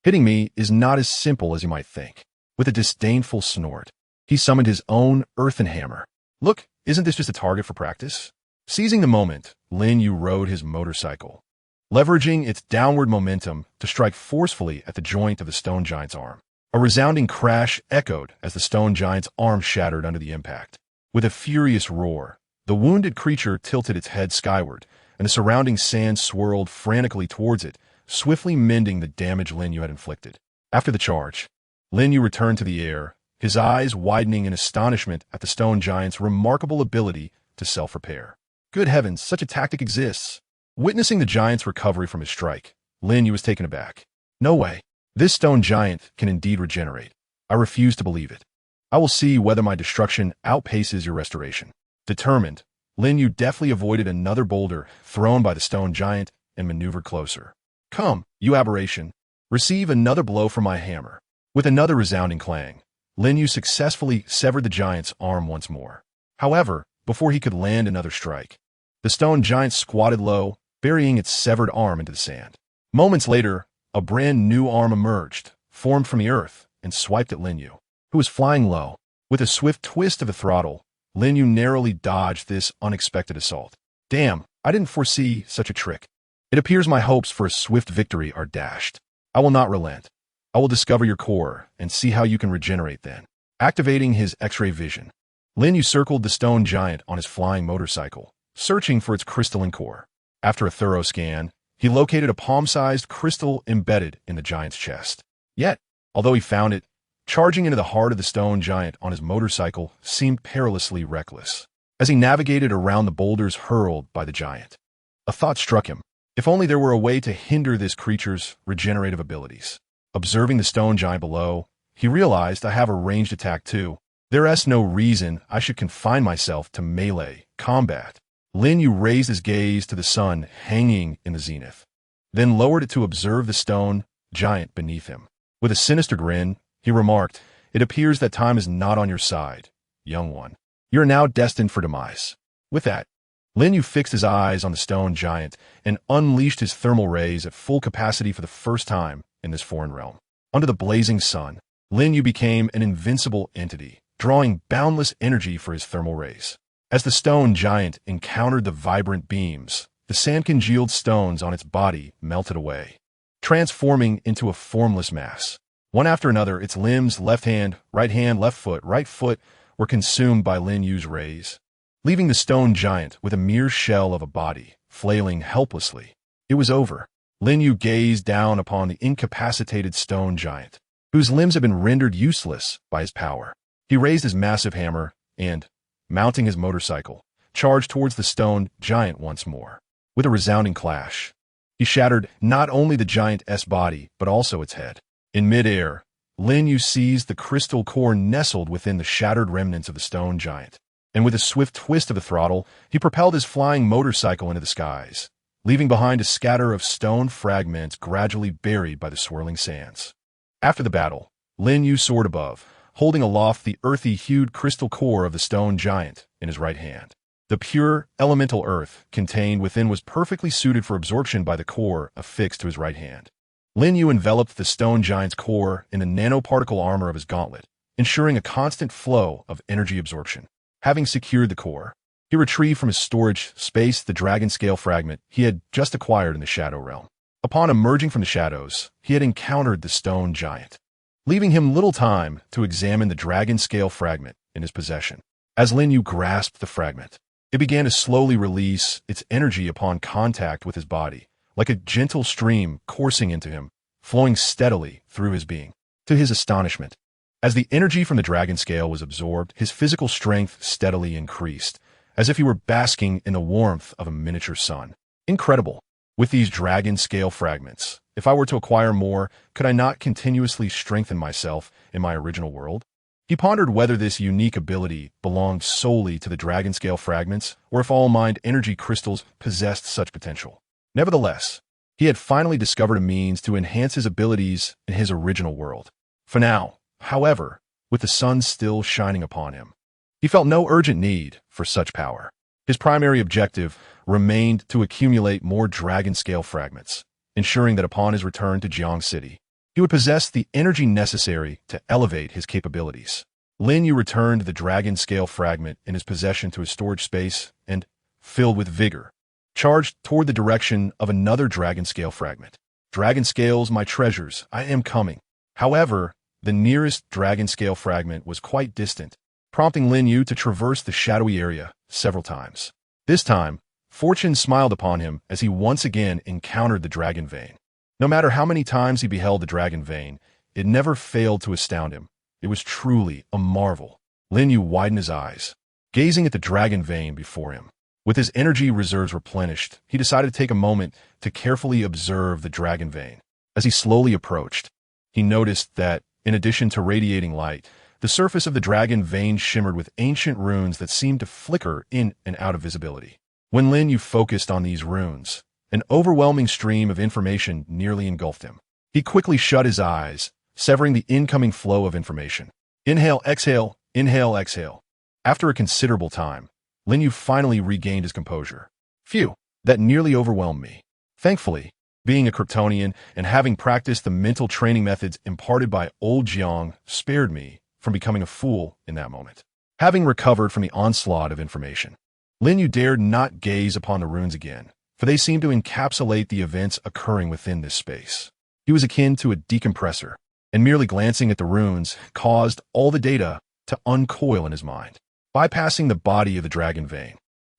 Hitting me is not as simple as you might think." With a disdainful snort, he summoned his own earthen hammer. "Look, isn't this just a target for practice?" Seizing the moment, Lin Yu rode his motorcycle, leveraging its downward momentum to strike forcefully at the joint of the stone giant's arm. A resounding crash echoed as the stone giant's arm shattered under the impact. With a furious roar, the wounded creature tilted its head skyward, and the surrounding sand swirled frantically towards it, swiftly mending the damage Lin Yu had inflicted. After the charge, Lin Yu returned to the air, his eyes widening in astonishment at the stone giant's remarkable ability to self-repair. Good heavens, such a tactic exists. Witnessing the giant's recovery from his strike, Lin Yu was taken aback. "No way. This stone giant can indeed regenerate. I refuse to believe it. I will see whether my destruction outpaces your restoration." Determined, Lin Yu deftly avoided another boulder thrown by the stone giant and maneuvered closer. "Come, you aberration. Receive another blow from my hammer." With another resounding clang, Lin Yu successfully severed the giant's arm once more. However, before he could land another strike, the stone giant squatted low, burying its severed arm into the sand. Moments later, a brand new arm emerged, formed from the earth, and swiped at Lin Yu, who was flying low. With a swift twist of the throttle, Lin Yu narrowly dodged this unexpected assault. "Damn, I didn't foresee such a trick. It appears my hopes for a swift victory are dashed. I will not relent. I will discover your core and see how you can regenerate then." Activating his X-ray vision, Lin Yu circled the stone giant on his flying motorcycle, searching for its crystalline core. After a thorough scan, he located a palm-sized crystal embedded in the giant's chest. Yet, although he found it, charging into the heart of the stone giant on his motorcycle seemed perilously reckless. As he navigated around the boulders hurled by the giant, a thought struck him. If only there were a way to hinder this creature's regenerative abilities. Observing the stone giant below, he realized, "I have a ranged attack too. There is no reason I should confine myself to melee combat." Lin Yu raised his gaze to the sun hanging in the zenith, then lowered it to observe the stone giant beneath him. With a sinister grin, he remarked, "It appears that time is not on your side, young one. You are now destined for demise." With that, Lin Yu fixed his eyes on the stone giant and unleashed his thermal rays at full capacity for the first time in this foreign realm. Under the blazing sun, Lin Yu became an invincible entity, drawing boundless energy for his thermal rays. As the stone giant encountered the vibrant beams, the sand-congealed stones on its body melted away, transforming into a formless mass. One after another, its limbs, left hand, left foot, right foot, were consumed by Lin Yu's rays, leaving the stone giant with a mere shell of a body, flailing helplessly. It was over. Lin Yu gazed down upon the incapacitated stone giant, whose limbs had been rendered useless by his power. He raised his massive hammer and, mounting his motorcycle, charged towards the stone giant once more. With a resounding clash, he shattered not only the giant's body, but also its head. In midair, Lin Yu seized the crystal core nestled within the shattered remnants of the stone giant, and with a swift twist of the throttle, he propelled his flying motorcycle into the skies, leaving behind a scatter of stone fragments gradually buried by the swirling sands. After the battle, Lin Yu soared above, holding aloft the earthy-hued crystal core of the stone giant in his right hand. The pure, elemental earth contained within was perfectly suited for absorption by the core affixed to his right hand. Lin Yu enveloped the stone giant's core in the nanoparticle armor of his gauntlet, ensuring a constant flow of energy absorption. Having secured the core, he retrieved from his storage space the dragon scale fragment he had just acquired in the Shadow Realm. Upon emerging from the shadows, he had encountered the stone giant, leaving him little time to examine the dragon scale fragment in his possession. As Lin Yu grasped the fragment, it began to slowly release its energy upon contact with his body, like a gentle stream coursing into him, flowing steadily through his being. To his astonishment, as the energy from the dragon scale was absorbed, his physical strength steadily increased, as if he were basking in the warmth of a miniature sun. Incredible. With these dragon scale fragments, if I were to acquire more, could I not continuously strengthen myself in my original world? He pondered whether this unique ability belonged solely to the dragon scale fragments, or if all mind energy crystals possessed such potential. Nevertheless, he had finally discovered a means to enhance his abilities in his original world. For now, however, with the sun still shining upon him, he felt no urgent need for such power. His primary objective remained to accumulate more dragon scale fragments, ensuring that upon his return to Jiang City, he would possess the energy necessary to elevate his capabilities. Lin Yu returned the dragon scale fragment in his possession to his storage space and, filled with vigor, charged toward the direction of another dragon scale fragment. Dragon scales, my treasures, I am coming. However, the nearest dragon scale fragment was quite distant, prompting Lin Yu to traverse the shadowy area several times. This time, fortune smiled upon him as he once again encountered the dragon vein. No matter how many times he beheld the dragon vein, it never failed to astound him. It was truly a marvel. Lin Yu widened his eyes, gazing at the dragon vein before him. With his energy reserves replenished, he decided to take a moment to carefully observe the dragon vein. As he slowly approached, he noticed that, in addition to radiating light, the surface of the dragon vein shimmered with ancient runes that seemed to flicker in and out of visibility. When Lin Yu focused on these runes, an overwhelming stream of information nearly engulfed him. He quickly shut his eyes, severing the incoming flow of information. Inhale, exhale, inhale, exhale. After a considerable time, Lin Yu finally regained his composure. Phew, that nearly overwhelmed me. Thankfully, being a Kryptonian and having practiced the mental training methods imparted by old Jiang spared me from becoming a fool in that moment. Having recovered from the onslaught of information, Lin Yu dared not gaze upon the runes again, for they seemed to encapsulate the events occurring within this space. He was akin to a decompressor, and merely glancing at the runes caused all the data to uncoil in his mind. Bypassing the body of the dragon vein,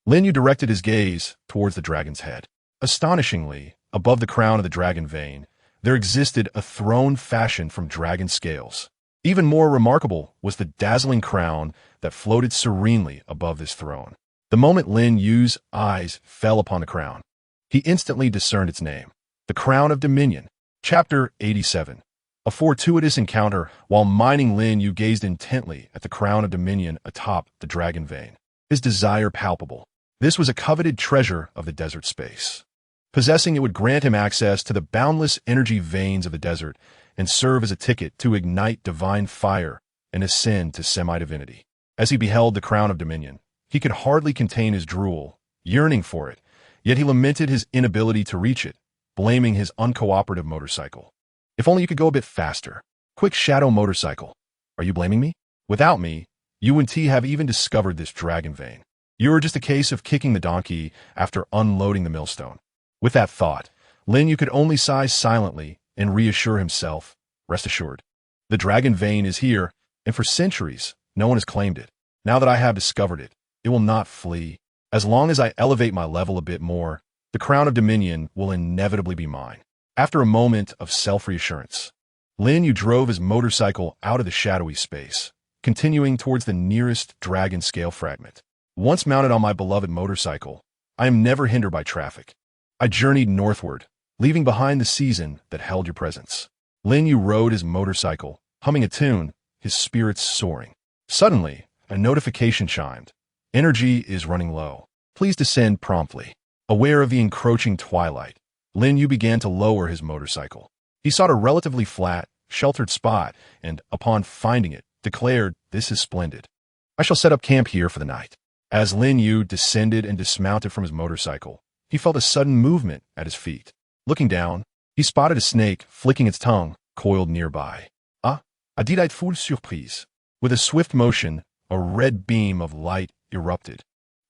Lin Yu directed his gaze towards the dragon's head. Astonishingly, above the crown of the dragon vein, there existed a throne fashioned from dragon scales. Even more remarkable was the dazzling crown that floated serenely above this throne. The moment Lin Yu's eyes fell upon the crown, he instantly discerned its name, the Crown of Dominion. Chapter 87. A fortuitous encounter. While mining, Lin Yu gazed intently at the Crown of Dominion atop the dragon vein, his desire palpable. This was a coveted treasure of the desert space. Possessing it would grant him access to the boundless energy veins of the desert and serve as a ticket to ignite divine fire and ascend to semi-divinity. As he beheld the Crown of Dominion, he could hardly contain his drool yearning for it, yet he lamented his inability to reach it, blaming his uncooperative motorcycle. If only you could go a bit faster. Quick shadow motorcycle. Are you blaming me? Without me, you and T have even discovered this dragon vein. You were just a case of kicking the donkey after unloading the millstone. With that thought, Lin Yu could only sigh silently and reassure himself, rest assured. The dragon vein is here, and for centuries, no one has claimed it. Now that I have discovered it, it will not flee. As long as I elevate my level a bit more, the crown of dominion will inevitably be mine. After a moment of self-reassurance, Lin Yu drove his motorcycle out of the shadowy space, continuing towards the nearest dragon scale fragment. Once mounted on my beloved motorcycle, I am never hindered by traffic. I journeyed northward, leaving behind the season that held your presence. Lin Yu rode his motorcycle, humming a tune, his spirits soaring. Suddenly, a notification chimed. Energy is running low. Please descend promptly. Aware of the encroaching twilight, Lin Yu began to lower his motorcycle. He sought a relatively flat, sheltered spot and, upon finding it, declared, "This is splendid. I shall set up camp here for the night." As Lin Yu descended and dismounted from his motorcycle, he felt a sudden movement at his feet. Looking down, he spotted a snake flicking its tongue, coiled nearby. Ah, a delightful surprise. With a swift motion, a red beam of light erupted,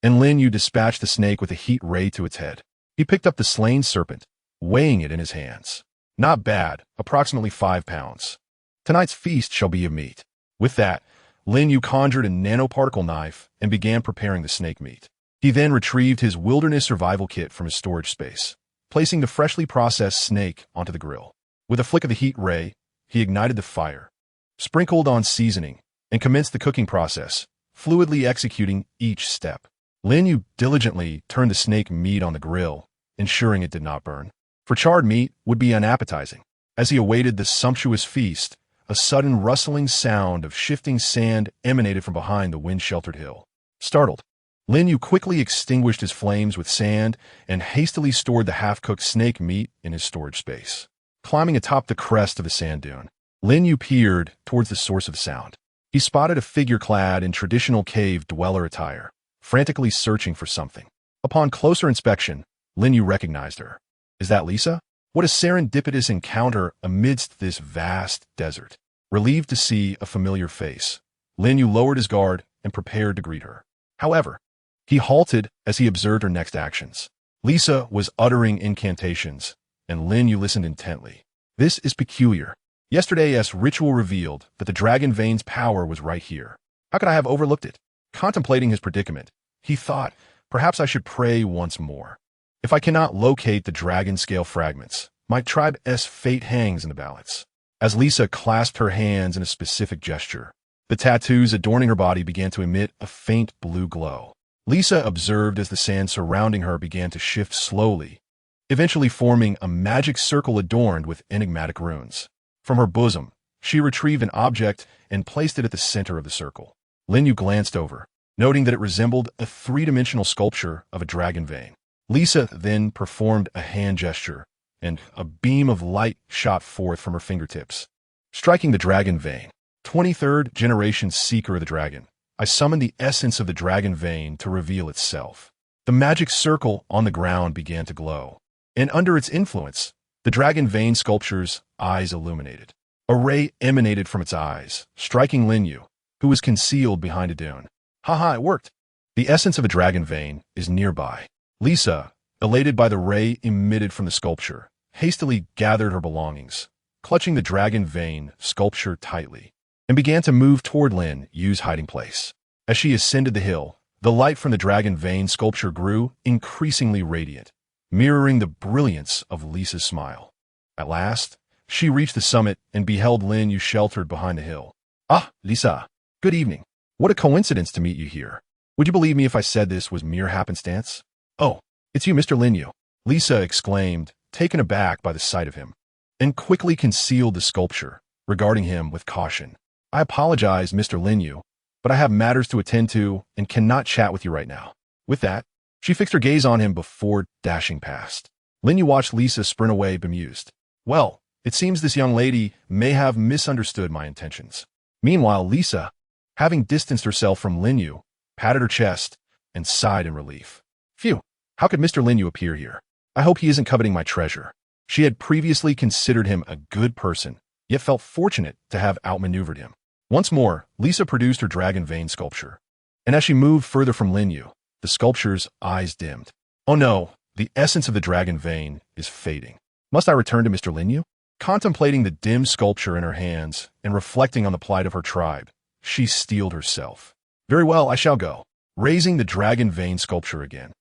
and Lin Yu dispatched the snake with a heat ray to its head. He picked up the slain serpent, weighing it in his hands. Not bad, approximately 5 pounds. Tonight's feast shall be of meat. With that, Lin Yu conjured a nanoparticle knife and began preparing the snake meat. He then retrieved his wilderness survival kit from his storage space, placing the freshly processed snake onto the grill. With a flick of the heat ray, he ignited the fire, sprinkled on seasoning, and commenced the cooking process, fluidly executing each step. Lin Yu diligently turned the snake meat on the grill, ensuring it did not burn. For charred meat would be unappetizing. As he awaited the sumptuous feast, a sudden rustling sound of shifting sand emanated from behind the wind-sheltered hill. Startled, Lin Yu quickly extinguished his flames with sand and hastily stored the half-cooked snake meat in his storage space. Climbing atop the crest of the sand dune, Lin Yu peered towards the source of sound. He spotted a figure clad in traditional cave dweller attire, frantically searching for something. Upon closer inspection, Lin Yu recognized her. Is that Lisa? What a serendipitous encounter amidst this vast desert. Relieved to see a familiar face, Lin Yu lowered his guard and prepared to greet her. However, he halted as he observed her next actions. Lisa was uttering incantations, and Lin Yu listened intently. This is peculiar. Yesterday's ritual revealed that the dragon vein's power was right here. How could I have overlooked it? Contemplating his predicament, he thought, perhaps I should pray once more. If I cannot locate the dragon scale fragments, my tribe's fate hangs in the balance. As Lisa clasped her hands in a specific gesture, the tattoos adorning her body began to emit a faint blue glow. Lisa observed as the sand surrounding her began to shift slowly, eventually forming a magic circle adorned with enigmatic runes. From her bosom, she retrieved an object and placed it at the center of the circle. Lin Yu glanced over, noting that it resembled a three-dimensional sculpture of a dragon vein. Lisa then performed a hand gesture, and a beam of light shot forth from her fingertips, striking the dragon vein. 23rd generation Seeker of the Dragon. I summoned the essence of the dragon vein to reveal itself. The magic circle on the ground began to glow, and under its influence, the dragon vein sculpture's eyes illuminated. A ray emanated from its eyes, striking Lin Yu, who was concealed behind a dune. Haha, it worked. The essence of a dragon vein is nearby. Lisa, elated by the ray emitted from the sculpture, hastily gathered her belongings, clutching the dragon vein sculpture tightly, and began to move toward Lin Yu's hiding place. As she ascended the hill, the light from the dragon vein sculpture grew increasingly radiant, mirroring the brilliance of Lisa's smile. At last, she reached the summit and beheld Lin Yu sheltered behind the hill. Ah, Lisa, good evening. What a coincidence to meet you here. Would you believe me if I said this was mere happenstance? Oh, it's you, Mr. Lin Yu, Lisa exclaimed, taken aback by the sight of him, and quickly concealed the sculpture, regarding him with caution. I apologize, Mr. Lin Yu, but I have matters to attend to and cannot chat with you right now. With that, she fixed her gaze on him before dashing past. Lin Yu watched Lisa sprint away bemused. Well, it seems this young lady may have misunderstood my intentions. Meanwhile, Lisa, having distanced herself from Lin Yu, patted her chest and sighed in relief. Phew, how could Mr. Lin Yu appear here? I hope he isn't coveting my treasure. She had previously considered him a good person, yet felt fortunate to have outmaneuvered him. Once more, Lisa produced her dragon vein sculpture. And as she moved further from Lin Yu, the sculpture's eyes dimmed. Oh no, the essence of the dragon vein is fading. Must I return to Mr. Lin Yu? Contemplating the dim sculpture in her hands and reflecting on the plight of her tribe, she steeled herself. Very well, I shall go. Raising the dragon vein sculpture again.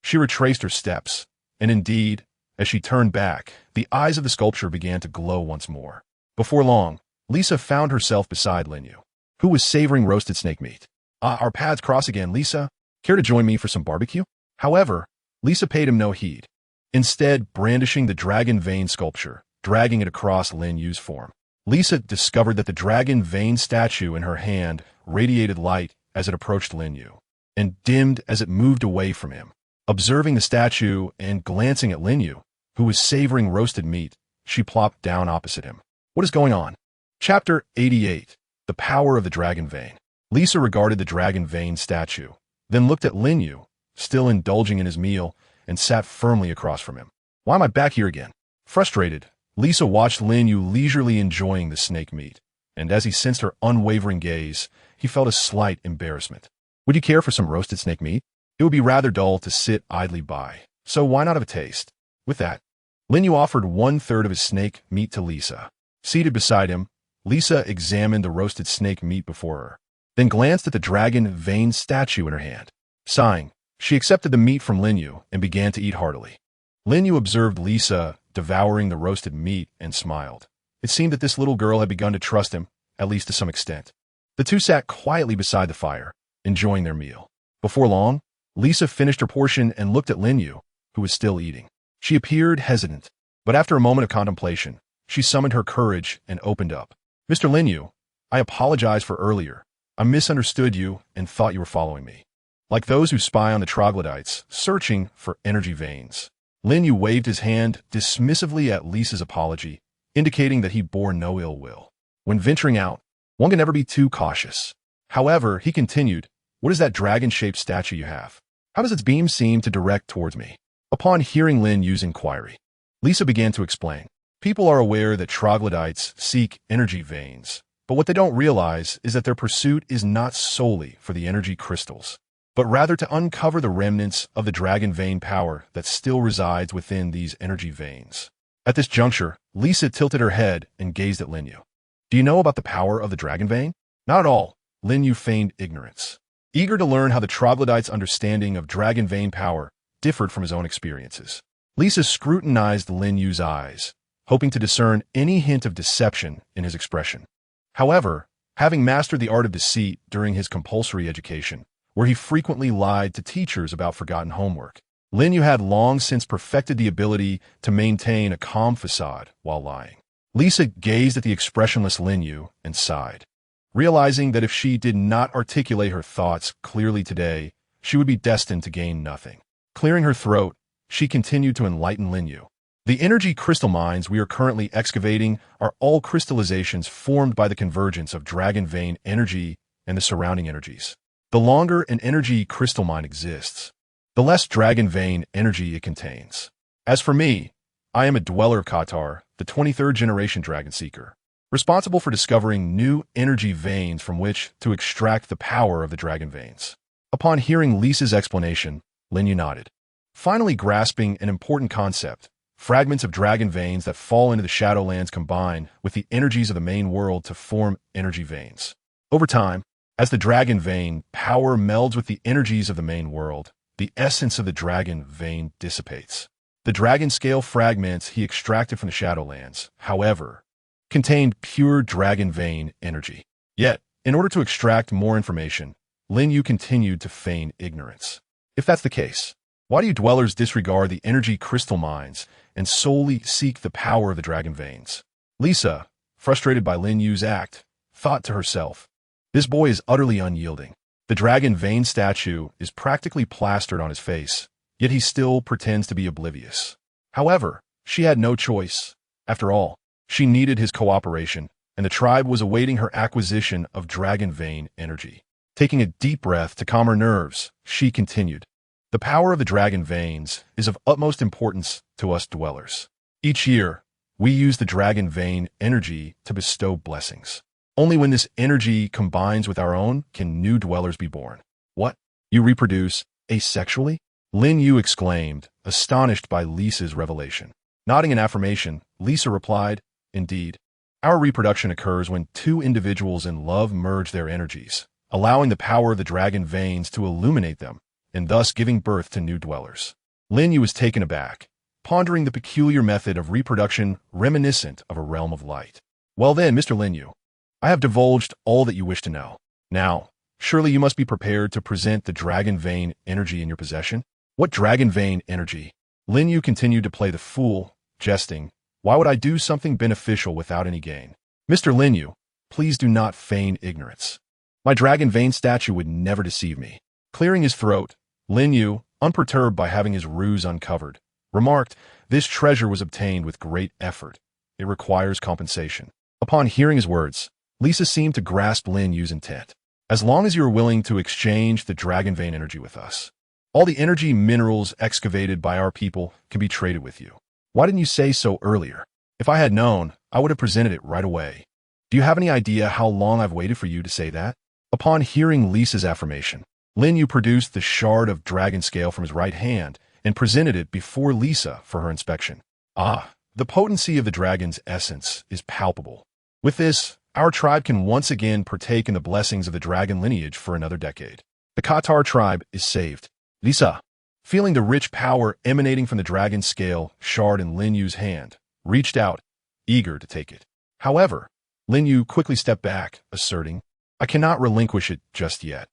She retraced her steps, and indeed, as she turned back, the eyes of the sculpture began to glow once more. Before long, Lisa found herself beside Lin Yu, who was savoring roasted snake meat. Our paths cross again, Lisa. Care to join me for some barbecue? However, Lisa paid him no heed, instead brandishing the dragon vein sculpture, dragging it across Lin Yu's form. Lisa discovered that the dragon vein statue in her hand radiated light as it approached Lin Yu, and dimmed as it moved away from him. Observing the statue and glancing at Lin Yu, who was savoring roasted meat, she plopped down opposite him. What is going on? Chapter 88. The Power of the Dragon Vein. Lisa regarded the dragon vein statue, then looked at Lin Yu, still indulging in his meal, and sat firmly across from him. Why am I back here again? Frustrated, Lisa watched Lin Yu leisurely enjoying the snake meat, and as he sensed her unwavering gaze, he felt a slight embarrassment. Would you care for some roasted snake meat? It would be rather dull to sit idly by, so why not have a taste? With that, Lin Yu offered 1/3 of his snake meat to Lisa. Seated beside him, Lisa examined the roasted snake meat before her, then glanced at the dragon vein statue in her hand. Sighing, she accepted the meat from Lin Yu and began to eat heartily. Lin Yu observed Lisa devouring the roasted meat and smiled. It seemed that this little girl had begun to trust him, at least to some extent. The two sat quietly beside the fire, enjoying their meal. Before long, Lisa finished her portion and looked at Lin Yu, who was still eating. She appeared hesitant, but after a moment of contemplation, she summoned her courage and opened up. Mr. Lin Yu, I apologize for earlier. I misunderstood you and thought you were following me. Like those who spy on the troglodytes, searching for energy veins. Lin Yu waved his hand dismissively at Lisa's apology, indicating that he bore no ill will. When venturing out, one can never be too cautious. However, he continued, what is that dragon-shaped statue you have? How does its beam seem to direct towards me? Upon hearing Lin Yu's inquiry, Lisa began to explain. People are aware that troglodytes seek energy veins, but what they don't realize is that their pursuit is not solely for the energy crystals, but rather to uncover the remnants of the dragon vein power that still resides within these energy veins. At this juncture, Lisa tilted her head and gazed at Lin Yu. Do you know about the power of the dragon vein? Not at all. Lin Yu feigned ignorance, eager to learn how the troglodyte's understanding of dragon vein power differed from his own experiences. Lisa scrutinized Lin Yu's eyes, hoping to discern any hint of deception in his expression. However, having mastered the art of deceit during his compulsory education, where he frequently lied to teachers about forgotten homework, Lin Yu had long since perfected the ability to maintain a calm facade while lying. Lisa gazed at the expressionless Lin Yu and sighed, realizing that if she did not articulate her thoughts clearly today, she would be destined to gain nothing. Clearing her throat, she continued to enlighten Lin Yu. The energy crystal mines we are currently excavating are all crystallizations formed by the convergence of dragon vein energy and the surrounding energies. The longer an energy crystal mine exists, the less dragon vein energy it contains. As for me, I am a dweller of Qatar, the 23rd generation dragon seeker, responsible for discovering new energy veins from which to extract the power of the dragon veins. Upon hearing Lisa's explanation, Lin Yu nodded, finally grasping an important concept. Fragments of dragon veins that fall into the Shadowlands combine with the energies of the main world to form energy veins. Over time, as the dragon vein power melds with the energies of the main world, the essence of the dragon vein dissipates. The dragon scale fragments he extracted from the Shadowlands, however, contained pure dragon vein energy. Yet, in order to extract more information, Lin Yu continued to feign ignorance. If that's the case, why do you dwellers disregard the energy crystal mines and solely seek the power of the dragon veins? Lisa, frustrated by Lin Yu's act, thought to herself, this boy is utterly unyielding. The dragon vein statue is practically plastered on his face, yet he still pretends to be oblivious. However, she had no choice. After all, she needed his cooperation, and the tribe was awaiting her acquisition of dragon vein energy. Taking a deep breath to calm her nerves, she continued, The power of the dragon veins is of utmost importance to us dwellers. Each year, we use the dragon vein energy to bestow blessings. Only when this energy combines with our own can new dwellers be born. What? You reproduce asexually? Lin Yu exclaimed, astonished by Lisa's revelation. Nodding in affirmation, Lisa replied, Indeed. Our reproduction occurs when two individuals in love merge their energies, allowing the power of the dragon veins to illuminate them, and thus giving birth to new dwellers. Lin Yu was taken aback, pondering the peculiar method of reproduction reminiscent of a realm of light. Well then, Mr. Lin Yu, I have divulged all that you wish to know. Now, surely you must be prepared to present the dragon vein energy in your possession? What dragon vein energy? Lin Yu continued to play the fool, jesting, Why would I do something beneficial without any gain? Mr. Lin Yu, please do not feign ignorance. My dragon vein statue would never deceive me. Clearing his throat, Lin Yu, unperturbed by having his ruse uncovered, remarked, This treasure was obtained with great effort. It requires compensation. Upon hearing his words, Lisa seemed to grasp Lin Yu's intent. As long as you are willing to exchange the dragon vein energy with us, all the energy minerals excavated by our people can be traded with you. Why didn't you say so earlier? If I had known, I would have presented it right away. Do you have any idea how long I've waited for you to say that? Upon hearing Lisa's affirmation, Lin Yu produced the shard of dragon scale from his right hand and presented it before Lisa for her inspection. Ah, the potency of the dragon's essence is palpable. With this, our tribe can once again partake in the blessings of the dragon lineage for another decade. The Qatar tribe is saved. Lisa, feeling the rich power emanating from the dragon scale shard in Lin Yu's hand, reached out, eager to take it. However, Lin Yu quickly stepped back, asserting, I cannot relinquish it just yet.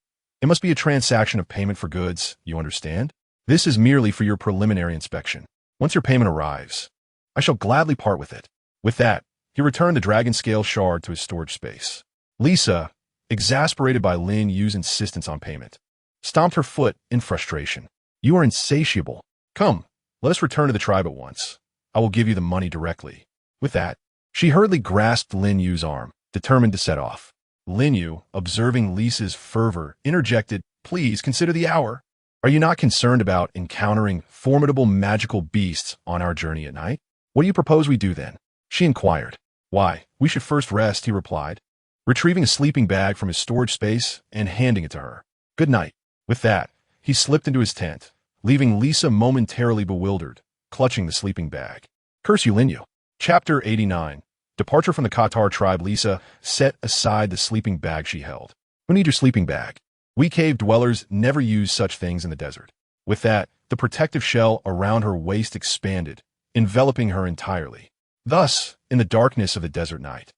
It must be a transaction of payment for goods, you understand? This is merely for your preliminary inspection. Once your payment arrives, I shall gladly part with it. With that, he returned the dragon scale shard to his storage space. Lisa, exasperated by Lin Yu's insistence on payment, stomped her foot in frustration. You are insatiable. Come, let us return to the tribe at once. I will give you the money directly. With that, she hurriedly grasped Lin Yu's arm, determined to set off. Lin Yu, observing Lisa's fervor, interjected, Please consider the hour. Are you not concerned about encountering formidable magical beasts on our journey at night? What do you propose we do then? She inquired. Why, we should first rest, he replied, retrieving a sleeping bag from his storage space and handing it to her. Good night. With that, he slipped into his tent, leaving Lisa momentarily bewildered, clutching the sleeping bag. Curse you, Lin Yu. Chapter 89. Departure from the Qatar tribe. Lisa set aside the sleeping bag she held. Who needs your sleeping bag? We cave dwellers never use such things in the desert. With that, the protective shell around her waist expanded, enveloping her entirely. Thus, in the darkness of the desert night,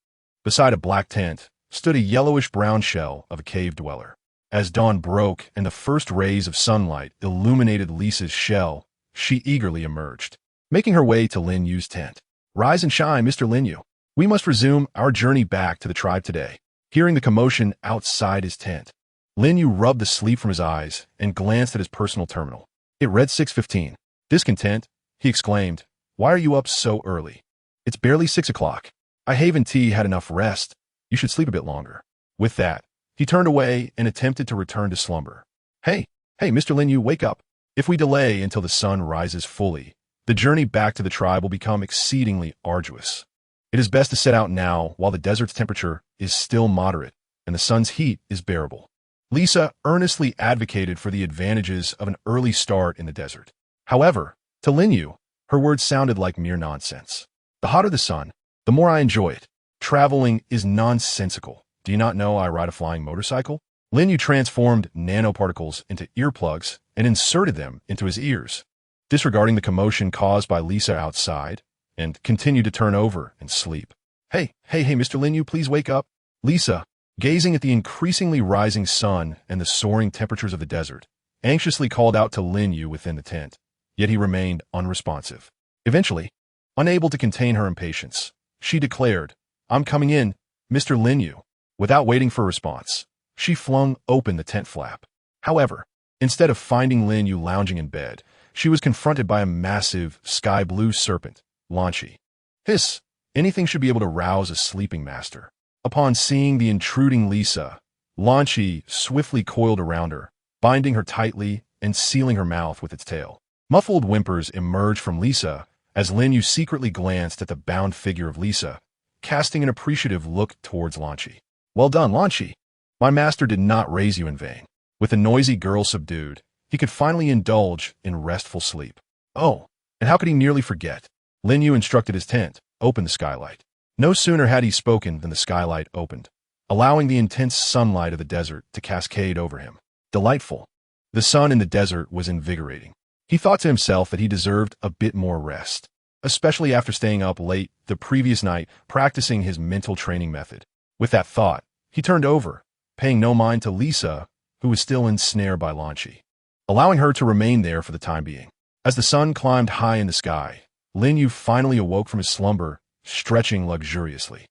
beside a black tent, stood a yellowish-brown shell of a cave dweller. As dawn broke and the first rays of sunlight illuminated Lisa's shell, she eagerly emerged, making her way to Lin Yu's tent. Rise and shine, Mr. Lin Yu. We must resume our journey back to the tribe today. Hearing the commotion outside his tent, Lin Yu rubbed the sleep from his eyes and glanced at his personal terminal. It read 6:15. Discontent, he exclaimed, Why are you up so early? It's barely 6 o'clock. I haven't had enough rest. You should sleep a bit longer. With that, he turned away and attempted to return to slumber. Hey, Mr. Lin Yu, wake up. If we delay until the sun rises fully, the journey back to the tribe will become exceedingly arduous. It is best to set out now while the desert's temperature is still moderate and the sun's heat is bearable. Lisa earnestly advocated for the advantages of an early start in the desert. However, to Lin Yu, her words sounded like mere nonsense. The hotter the sun, the more I enjoy it. Traveling is nonsensical. Do you not know I ride a flying motorcycle? Lin Yu transformed nanoparticles into earplugs and inserted them into his ears, disregarding the commotion caused by Lisa outside, and continued to turn over and sleep. Hey, Mr. Lin Yu, please wake up. Lisa, gazing at the increasingly rising sun and the soaring temperatures of the desert, anxiously called out to Lin Yu within the tent, yet he remained unresponsive. Eventually, unable to contain her impatience, she declared, I'm coming in, Mr. Lin Yu. Without waiting for a response, she flung open the tent flap. However, instead of finding Lin Yu lounging in bed, she was confronted by a massive, sky-blue serpent, Lanchi. Hiss! Anything should be able to rouse a sleeping master. Upon seeing the intruding Lisa, Lanchi swiftly coiled around her, binding her tightly and sealing her mouth with its tail. Muffled whimpers emerged from Lisa as Lin Yu secretly glanced at the bound figure of Lisa, casting an appreciative look towards Lan Qi. Well done, Lan Qi. My master did not raise you in vain. With the noisy girl subdued, he could finally indulge in restful sleep. Oh, and how could he nearly forget? Lin Yu instructed his tent, open the skylight. No sooner had he spoken than the skylight opened, allowing the intense sunlight of the desert to cascade over him. Delightful. The sun in the desert was invigorating. He thought to himself that he deserved a bit more rest, especially after staying up late the previous night practicing his mental training method. With that thought, he turned over, paying no mind to Lisa, who was still ensnared by Lan Qi, allowing her to remain there for the time being. As the sun climbed high in the sky, Lin Yu finally awoke from his slumber, stretching luxuriously.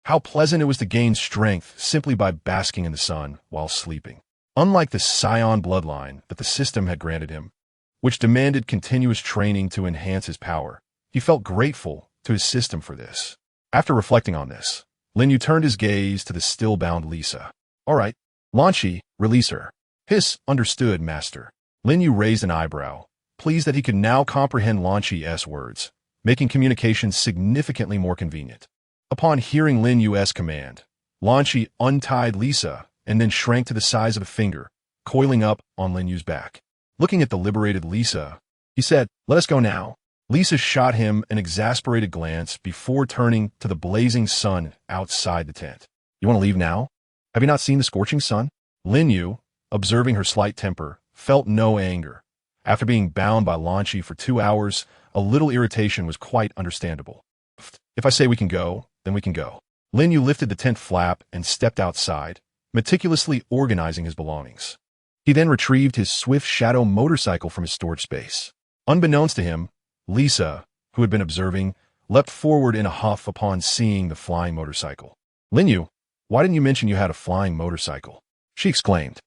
How pleasant it was to gain strength simply by basking in the sun while sleeping. Unlike the Scion bloodline that the system had granted him, which demanded continuous training to enhance his power, he felt grateful to his system for this. After reflecting on this, Lin Yu turned his gaze to the still-bound Lisa. All right, Lan Qi, release her. Hiss, understood, master. Lin Yu raised an eyebrow, pleased that he could now comprehend Lan Qi's words, making communication significantly more convenient. Upon hearing Lin Yu's command, Lan Qi untied Lisa and then shrank to the size of a finger, coiling up on Lin Yu's back. Looking at the liberated Lisa, he said, "Let us go now." Lisa shot him an exasperated glance before turning to the blazing sun outside the tent. "You want to leave now? Have you not seen the scorching sun?" Lin Yu, observing her slight temper, felt no anger. After being bound by Lan Qi for 2 hours, a little irritation was quite understandable. "If I say we can go, then we can go." Lin Yu lifted the tent flap and stepped outside, meticulously organizing his belongings. He then retrieved his swift shadow motorcycle from his storage space. Unbeknownst to him, Lisa, who had been observing, leapt forward in a huff upon seeing the flying motorcycle. "Lin Yu, why didn't you mention you had a flying motorcycle?" she exclaimed.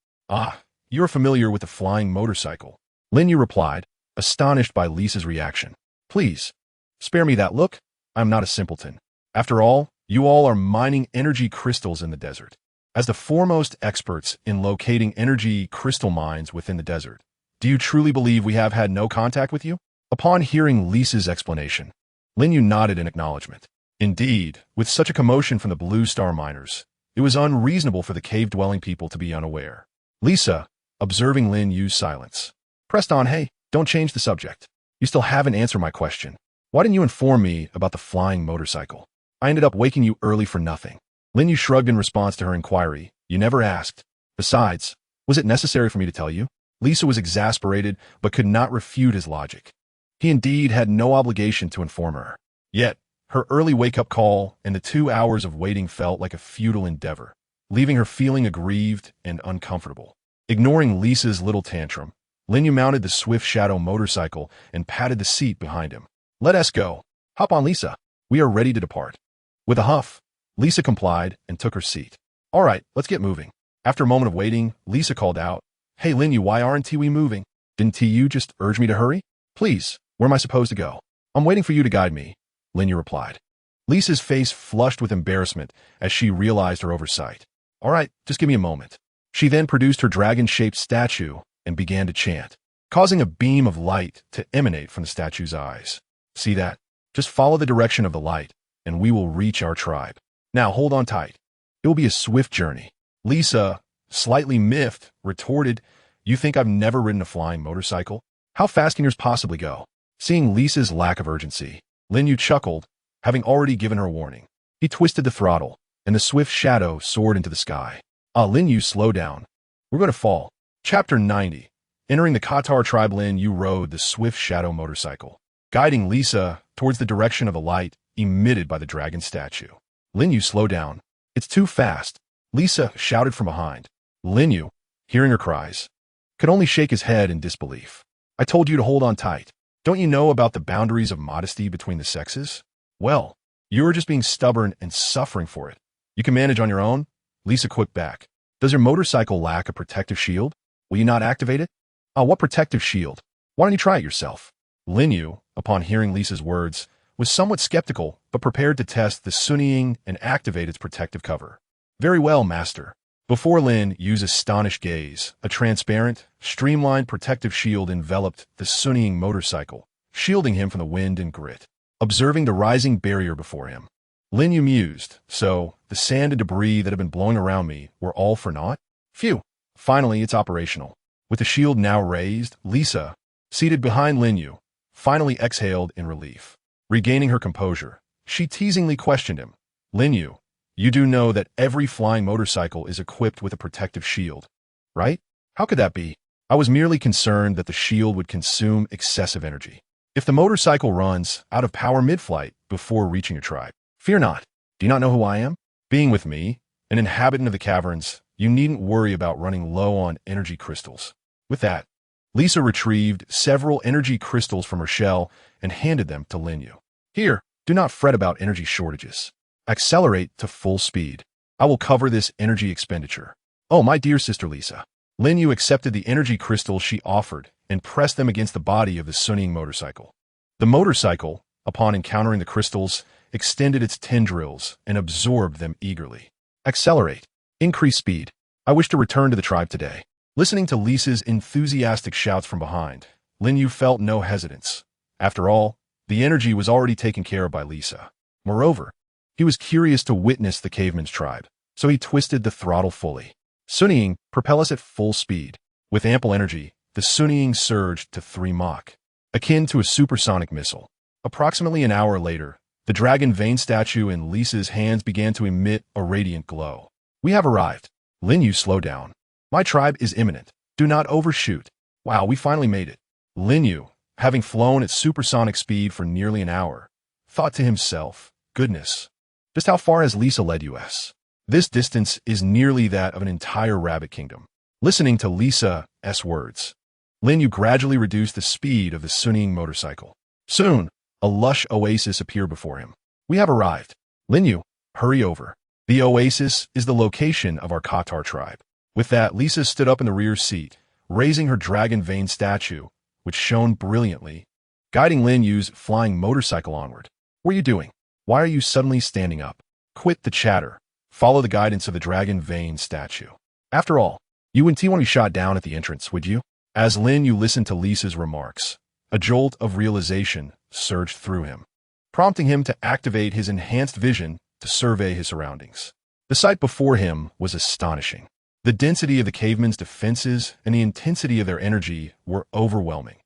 "You are familiar with the flying motorcycle," Lin Yu replied, astonished by Lisa's reaction. "Please, spare me that look. I am not a simpleton. After all, you all are mining energy crystals in the desert. As the foremost experts in locating energy crystal mines within the desert, do you truly believe we have had no contact with you?" Upon hearing Lisa's explanation, Lin Yu nodded in acknowledgement. Indeed, with such a commotion from the Blue Star miners, it was unreasonable for the cave-dwelling people to be unaware. Lisa, observing Lin Yu's silence, pressed on, "Hey, don't change the subject. You still haven't answered my question. Why didn't you inform me about the flying motorcycle? I ended up waking you early for nothing." Lin Yu shrugged in response to her inquiry. "You never asked. Besides, was it necessary for me to tell you?" Lisa was exasperated, but could not refute his logic. He indeed had no obligation to inform her. Yet, her early wake-up call and the 2 hours of waiting felt like a futile endeavor, leaving her feeling aggrieved and uncomfortable. Ignoring Lisa's little tantrum, Lin Yu mounted the swift shadow motorcycle and patted the seat behind him. "Let us go. Hop on, Lisa. We are ready to depart." With a huff, Lisa complied and took her seat. "All right, let's get moving." After a moment of waiting, Lisa called out, "Hey, Lin Yu, why aren't we moving? Didn't you just urge me to hurry? Please, where am I supposed to go?" "I'm waiting for you to guide me," Lin Yu replied. Lisa's face flushed with embarrassment as she realized her oversight. "All right, just give me a moment." She then produced her dragon-shaped statue and began to chant, causing a beam of light to emanate from the statue's eyes. "See that? Just follow the direction of the light, and we will reach our tribe. Now hold on tight. It will be a swift journey." Lisa, slightly miffed, retorted, "You think I've never ridden a flying motorcycle? How fast can yours possibly go?" Seeing Lisa's lack of urgency, Lin Yu chuckled, having already given her a warning. He twisted the throttle, and the swift shadow soared into the sky. Lin Yu, slow down. We're going to fall." Chapter 90. Entering the Qatar tribe, Lin Yu rode the swift shadow motorcycle, guiding Lisa towards the direction of the light emitted by the dragon statue. "Lin Yu, slow down. It's too fast," Lisa shouted from behind. Lin Yu, hearing her cries, could only shake his head in disbelief. "I told you to hold on tight. Don't you know about the boundaries of modesty between the sexes? Well, you are just being stubborn and suffering for it. You can manage on your own." Lisa quipped back. "Does your motorcycle lack a protective shield? Will you not activate it?" What protective shield? Why don't you try it yourself?" Lin Yu, upon hearing Lisa's words, was somewhat skeptical but prepared to test the Sunnying and activate its protective cover. "Very well, master. Before Lin Yu's astonished gaze, a transparent, streamlined protective shield enveloped the sunnying motorcycle, shielding him from the wind and grit. Observing the rising barrier before him, Lin Yu mused, so the sand and debris that had been blowing around me were all for naught? Phew! Finally, it's operational. With the shield now raised, Lisa, seated behind Lin Yu, finally exhaled in relief. Regaining her composure, she teasingly questioned him. Lin Yu, you do know that every flying motorcycle is equipped with a protective shield, right? How could that be? I was merely concerned that the shield would consume excessive energy. If the motorcycle runs out of power mid-flight before reaching your tribe, fear not. Do you not know who I am? Being with me, an inhabitant of the caverns, you needn't worry about running low on energy crystals. With that, Lisa retrieved several energy crystals from her shell and handed them to Lin Yu. Here, do not fret about energy shortages. Accelerate to full speed. I will cover this energy expenditure. Oh, my dear sister Lisa. Lin Yu accepted the energy crystals she offered and pressed them against the body of the sunnying motorcycle. The motorcycle, upon encountering the crystals, extended its tendrils and absorbed them eagerly. Accelerate. Increase speed. I wish to return to the tribe today. Listening to Lisa's enthusiastic shouts from behind, Lin Yu felt no hesitance. After all, the energy was already taken care of by Lisa. Moreover, he was curious to witness the caveman's tribe, so he twisted the throttle fully. Sunnying, propel us at full speed. With ample energy, the Sunnying surged to 3 Mach, akin to a supersonic missile. Approximately an hour later, the dragon vein statue in Lisa's hands began to emit a radiant glow. We have arrived. Lin Yu, slow down. My tribe is imminent. Do not overshoot. Wow, we finally made it. Lin Yu, having flown at supersonic speed for nearly an hour, thought to himself, goodness, just how far has Lisa led us? This distance is nearly that of an entire rabbit kingdom. Listening to Lisa's words, Lin Yu gradually reduced the speed of the sunnying motorcycle. Soon, a lush oasis appeared before him. We have arrived. Lin Yu, hurry over. The oasis is the location of our Qatar tribe. With that, Lisa stood up in the rear seat, raising her dragon vein statue, which shone brilliantly, guiding Lin Yu's flying motorcycle onward. What are you doing? Why are you suddenly standing up? Quit the chatter. Follow the guidance of the dragon vein statue. After all, you wouldn't want to be shot down at the entrance, would you? As Lin Yu listened to Lisa's remarks, a jolt of realization surged through him, prompting him to activate his enhanced vision to survey his surroundings. The sight before him was astonishing. The density of the cavemen's defenses and the intensity of their energy were overwhelming.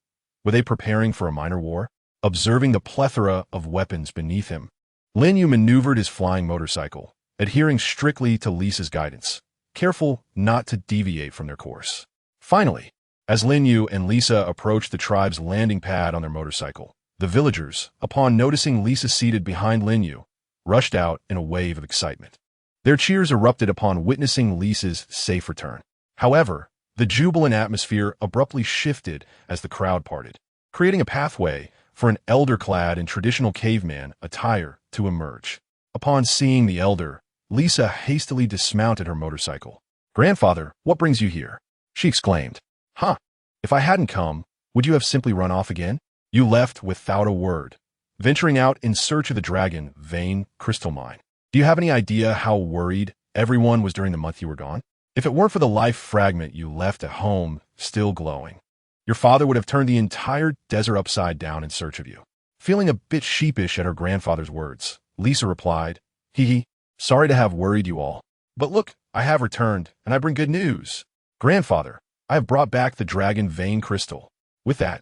Were they preparing for a minor war? Observing the plethora of weapons beneath him, Lin Yu maneuvered his flying motorcycle, adhering strictly to Lisa's guidance, careful not to deviate from their course. Finally, as Lin Yu and Lisa approached the tribe's landing pad on their motorcycle, the villagers, upon noticing Lisa seated behind Lin Yu, rushed out in a wave of excitement. Their cheers erupted upon witnessing Lisa's safe return. However, the jubilant atmosphere abruptly shifted as the crowd parted, creating a pathway for an elder clad in traditional caveman attire to emerge. Upon seeing the elder, Lisa hastily dismounted her motorcycle. "Grandfather, what brings you here?" she exclaimed. "Huh, if I hadn't come, would you have simply run off again? You left without a word, venturing out in search of the dragon vein crystal mine. Do you have any idea how worried everyone was during the month you were gone? If it weren't for the life fragment you left at home still glowing, your father would have turned the entire desert upside down in search of you." Feeling a bit sheepish at her grandfather's words, Lisa replied, "Hee, sorry to have worried you all. But look, I have returned, and I bring good news. Grandfather, I have brought back the dragon vein crystal." With that,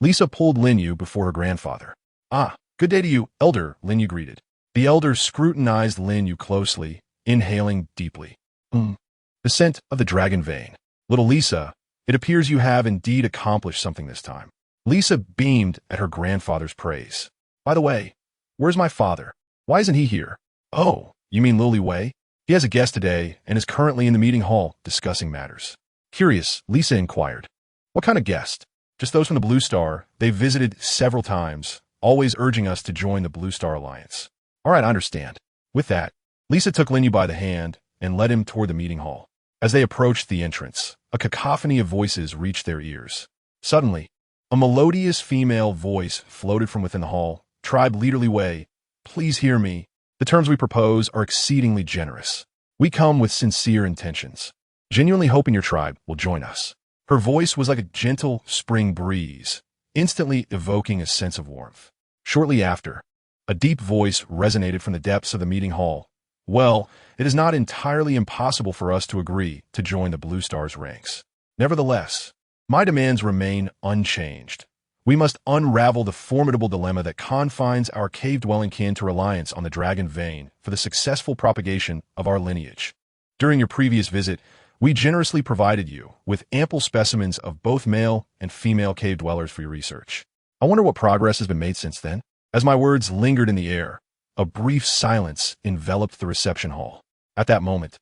Lisa pulled Lin Yu before her grandfather. "Ah, good day to you, elder," Lin Yu greeted. The elder scrutinized Lin Yu closely, inhaling deeply. The scent of the dragon vein. "Little Lisa, it appears you have indeed accomplished something this time." Lisa beamed at her grandfather's praise. "By the way, where's my father? Why isn't he here?" "Oh, you mean Lily Wei? He has a guest today and is currently in the meeting hall discussing matters." Curious, Lisa inquired, "What kind of guest?" "Just those from the Blue Star. They've visited several times, always urging us to join the Blue Star Alliance." "All right, I understand." With that, Lisa took Lin Yu by the hand and led him toward the meeting hall. As they approached the entrance, a cacophony of voices reached their ears. Suddenly, a melodious female voice floated from within the hall. "Tribe leader Li Wei, please hear me. The terms we propose are exceedingly generous. We come with sincere intentions, genuinely hoping your tribe will join us. Her voice was like a gentle spring breeze, instantly evoking a sense of warmth. Shortly after, a deep voice resonated from the depths of the meeting hall. Well, it is not entirely impossible for us to agree to join the Blue Star's ranks. Nevertheless, my demands remain unchanged. We must unravel the formidable dilemma that confines our cave-dwelling kin to reliance on the dragon vein for the successful propagation of our lineage. During your previous visit, we generously provided you with ample specimens of both male and female cave dwellers for your research. I wonder what progress has been made since then. As my words lingered in the air, a brief silence enveloped the reception hall. At that moment,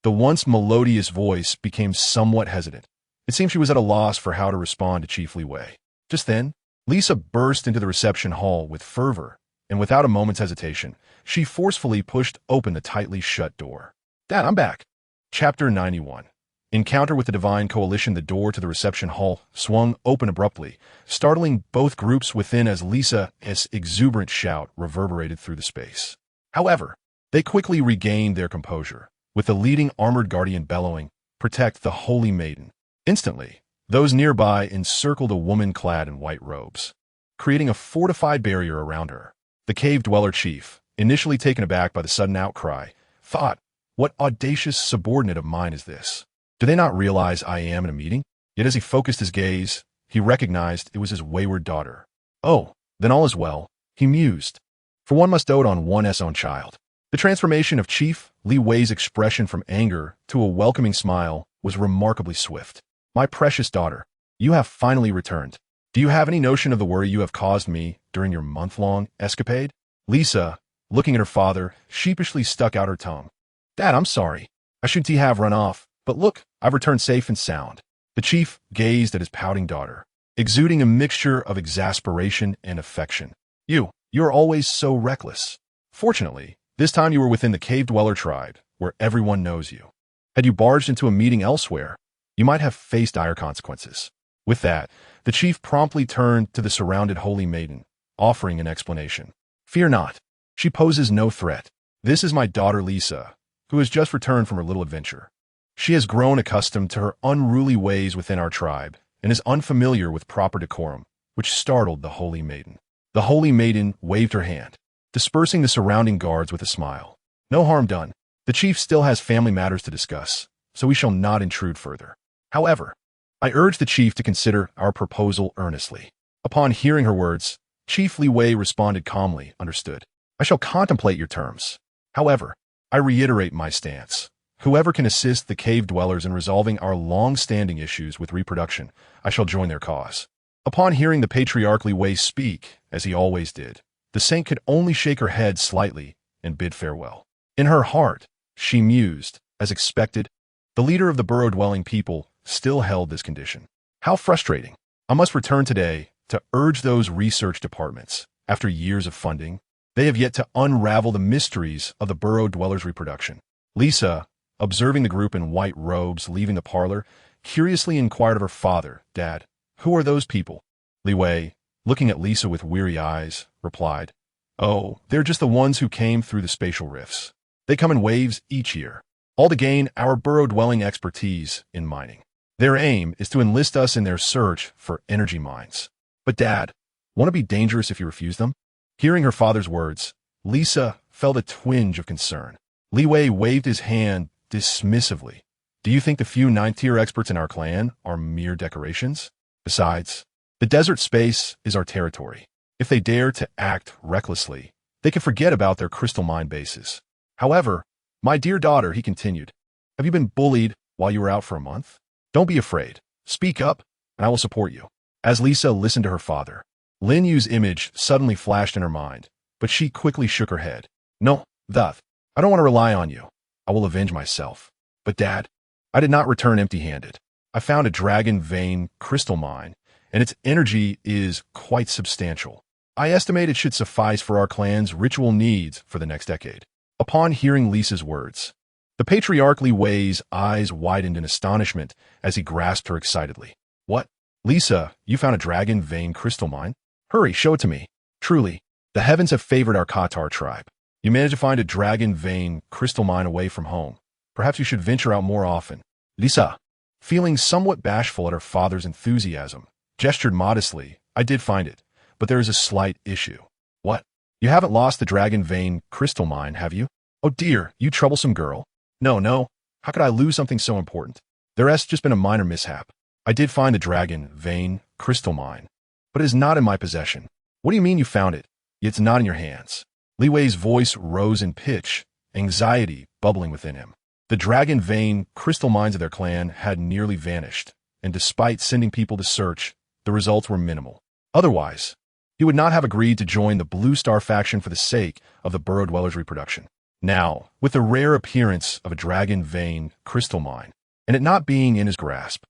the once melodious voice became somewhat hesitant. It seemed she was at a loss for how to respond to Chief Li Wei. Just then, Lisa burst into the reception hall with fervor, and without a moment's hesitation, she forcefully pushed open the tightly shut door. Dad, I'm back. Chapter 91. Encounter with the Divine Coalition. The door to the reception hall swung open abruptly, startling both groups within as Lisa's exuberant shout reverberated through the space. However, they quickly regained their composure, with the leading armored guardian bellowing, "Protect the Holy Maiden." Instantly, those nearby encircled a woman clad in white robes, creating a fortified barrier around her. The cave dweller chief, initially taken aback by the sudden outcry, thought, "What audacious subordinate of mine is this? Do they not realize I am in a meeting?" Yet as he focused his gaze, he recognized it was his wayward daughter. "Oh, then all is well," he mused, "for one must dote on one's own child." The transformation of Chief Li Wei's expression from anger to a welcoming smile was remarkably swift. "My precious daughter, you have finally returned. Do you have any notion of the worry you have caused me during your month-long escapade?" Lisa, looking at her father, sheepishly stuck out her tongue. "Dad, I'm sorry. I shouldn't have run off, but look, I've returned safe and sound." The chief gazed at his pouting daughter, exuding a mixture of exasperation and affection. You're always so reckless. Fortunately, this time you were within the cave-dweller tribe, where everyone knows you. Had you barged into a meeting elsewhere, you might have faced dire consequences. With that, the chief promptly turned to the surrounded Holy Maiden, offering an explanation. "Fear not. She poses no threat. This is my daughter Lisa, who has just returned from her little adventure. She has grown accustomed to her unruly ways within our tribe and is unfamiliar with proper decorum, which startled the Holy Maiden." The Holy Maiden waved her hand, dispersing the surrounding guards with a smile. "No harm done. The chief still has family matters to discuss, so we shall not intrude further. However, I urge the chief to consider our proposal earnestly." Upon hearing her words, Chief Li Wei responded calmly, "Understood. I shall contemplate your terms. However, I reiterate my stance. Whoever can assist the cave dwellers in resolving our long-standing issues with reproduction, I shall join their cause." Upon hearing the Patriarch Li Wei speak, as he always did, the saint could only shake her head slightly and bid farewell. In her heart, she mused, as expected, the leader of the burrow-dwelling people still held this condition. How frustrating. I must return today to urge those research departments. After years of funding, they have yet to unravel the mysteries of the burrow dwellers' reproduction. Lisa, observing the group in white robes leaving the parlor, curiously inquired of her father, "Dad, who are those people?" Li Wei, looking at Lisa with weary eyes, replied, "Oh, they're just the ones who came through the spatial rifts. They come in waves each year, all to gain our burrow-dwelling expertise in mining. Their aim is to enlist us in their search for energy mines. But Dad, won't it be dangerous if you refuse them?" Hearing her father's words, Lisa felt a twinge of concern. Li Wei waved his hand dismissively. "Do you think the few ninth-tier experts in our clan are mere decorations? Besides, the desert space is our territory. If they dare to act recklessly, they can forget about their crystal mine bases. However, my dear daughter," he continued, "have you been bullied while you were out for a month? Don't be afraid. Speak up, and I will support you." As Lisa listened to her father, Lin Yu's image suddenly flashed in her mind, but she quickly shook her head. "No, I don't want to rely on you. I will avenge myself. But Dad, I did not return empty-handed. I found a dragon vein crystal mine, and its energy is quite substantial. I estimate it should suffice for our clan's ritual needs for the next decade." Upon hearing Lisa's words, the Patriarch Li Wei's eyes widened in astonishment as he grasped her excitedly. "What? Lisa, you found a dragon vein crystal mine? Hurry, show it to me. Truly, the heavens have favored our Qatar tribe. You managed to find a dragon vein crystal mine away from home. Perhaps you should venture out more often. Lisa, feeling somewhat bashful at her father's enthusiasm, gestured modestly. I did find it, but there is a slight issue. What? You haven't lost the dragon vein crystal mine, have you? Oh dear, you troublesome girl. No. How could I lose something so important? There has just been a minor mishap. I did find the dragon vein crystal mine, but it is not in my possession. What do you mean you found it? It's not in your hands. Li Wei's voice rose in pitch, anxiety bubbling within him. The dragon vein crystal mines of their clan had nearly vanished, and despite sending people to search, the results were minimal. Otherwise, he would not have agreed to join the Blue Star faction for the sake of the Burrow Dwellers' reproduction. Now, with the rare appearance of a dragon vein crystal mine, and it not being in his grasp,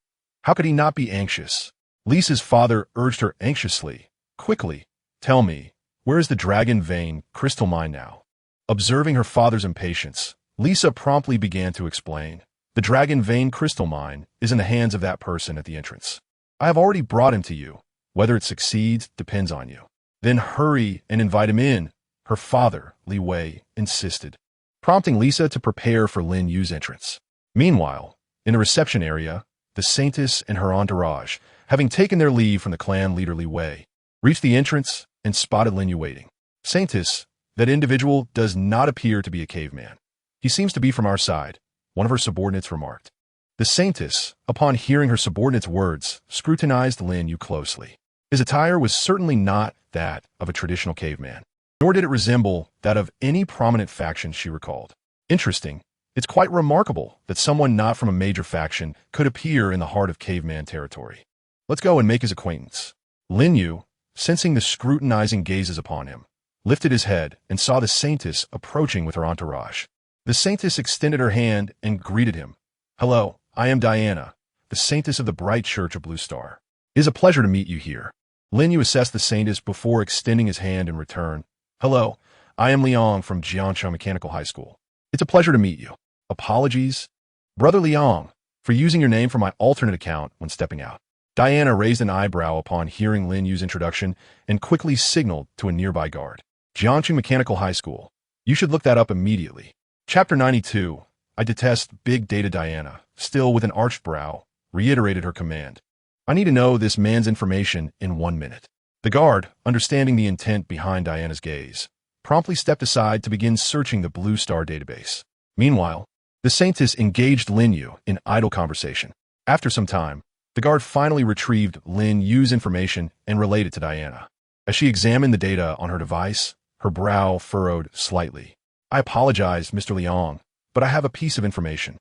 how could he not be anxious? Lisa's father urged her anxiously. Quickly, tell me, where is the dragon vein crystal mine now? Observing her father's impatience, Lisa promptly began to explain. The dragon vein crystal mine is in the hands of that person at the entrance. I have already brought him to you. Whether it succeeds depends on you. Then hurry and invite him in, her father, Li Wei, insisted, prompting Lisa to prepare for Lin Yu's entrance. Meanwhile, in the reception area, the Saintess and her entourage, having taken their leave from the clan leader Li Wei, reached the entrance and spotted Lin Yu waiting. Saintess, that individual does not appear to be a caveman. He seems to be from our side, one of her subordinates remarked. The Saintess, upon hearing her subordinate's words, scrutinized Lin Yu closely. His attire was certainly not that of a traditional caveman, nor did it resemble that of any prominent faction she recalled. Interesting. It's quite remarkable that someone not from a major faction could appear in the heart of caveman territory. Let's go and make his acquaintance. Lin Yu, sensing the scrutinizing gazes upon him, lifted his head and saw the Saintess approaching with her entourage. The Saintess extended her hand and greeted him. Hello, I am Diana, the Saintess of the Bright Church of Blue Star. It is a pleasure to meet you here. Lin Yu assessed the Saintess before extending his hand in return. Hello, I am Liang from Jiangcheng Mechanical High School. It's a pleasure to meet you. Apologies, Brother Liang, for using your name for my alternate account when stepping out. Diana raised an eyebrow upon hearing Lin Yu's introduction and quickly signaled to a nearby guard. Jiangcheng Mechanical High School. You should look that up immediately. Chapter 92. I detest big data. Diana, still with an arched brow, reiterated her command. I need to know this man's information in 1 minute. The guard, understanding the intent behind Diana's gaze, promptly stepped aside to begin searching the Blue Star database. Meanwhile, the Saintess engaged Lin Yu in idle conversation. After some time, the guard finally retrieved Lin Yu's information and relayed it to Diana. As she examined the data on her device, her brow furrowed slightly. I apologize, Mr. Liang, but I have a piece of information.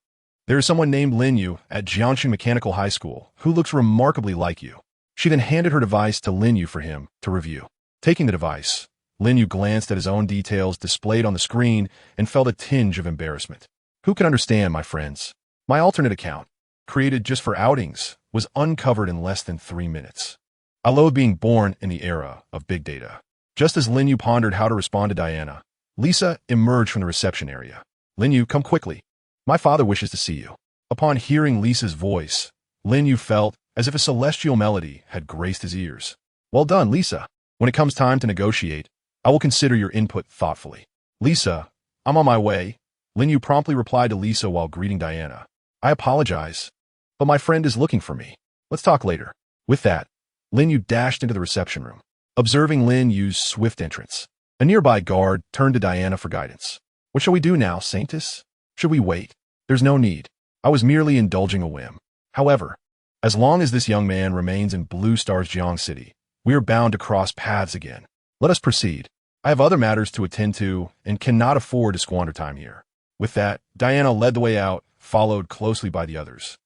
There is someone named Lin Yu at Jiangcheng Mechanical High School who looks remarkably like you. She then handed her device to Lin Yu for him to review. Taking the device, Lin Yu glanced at his own details displayed on the screen and felt a tinge of embarrassment. Who can understand, my friends? My alternate account, created just for outings, was uncovered in less than 3 minutes. I loathe being born in the era of big data. Just as Lin Yu pondered how to respond to Diana, Lisa emerged from the reception area. Lin Yu, come quickly. My father wishes to see you. Upon hearing Lisa's voice, Lin Yu felt as if a celestial melody had graced his ears. Well done, Lisa. When it comes time to negotiate, I will consider your input thoughtfully. Lisa, I'm on my way. Lin Yu promptly replied to Lisa while greeting Diana. I apologize, but my friend is looking for me. Let's talk later. With that, Lin Yu dashed into the reception room. Observing Lin Yu's swift entrance, a nearby guard turned to Diana for guidance. What shall we do now, Saintess? Should we wait? There's no need. I was merely indulging a whim. However, as long as this young man remains in Blue Star's Jiang City, we are bound to cross paths again. Let us proceed. I have other matters to attend to and cannot afford to squander time here. With that, Diana led the way out, followed closely by the others.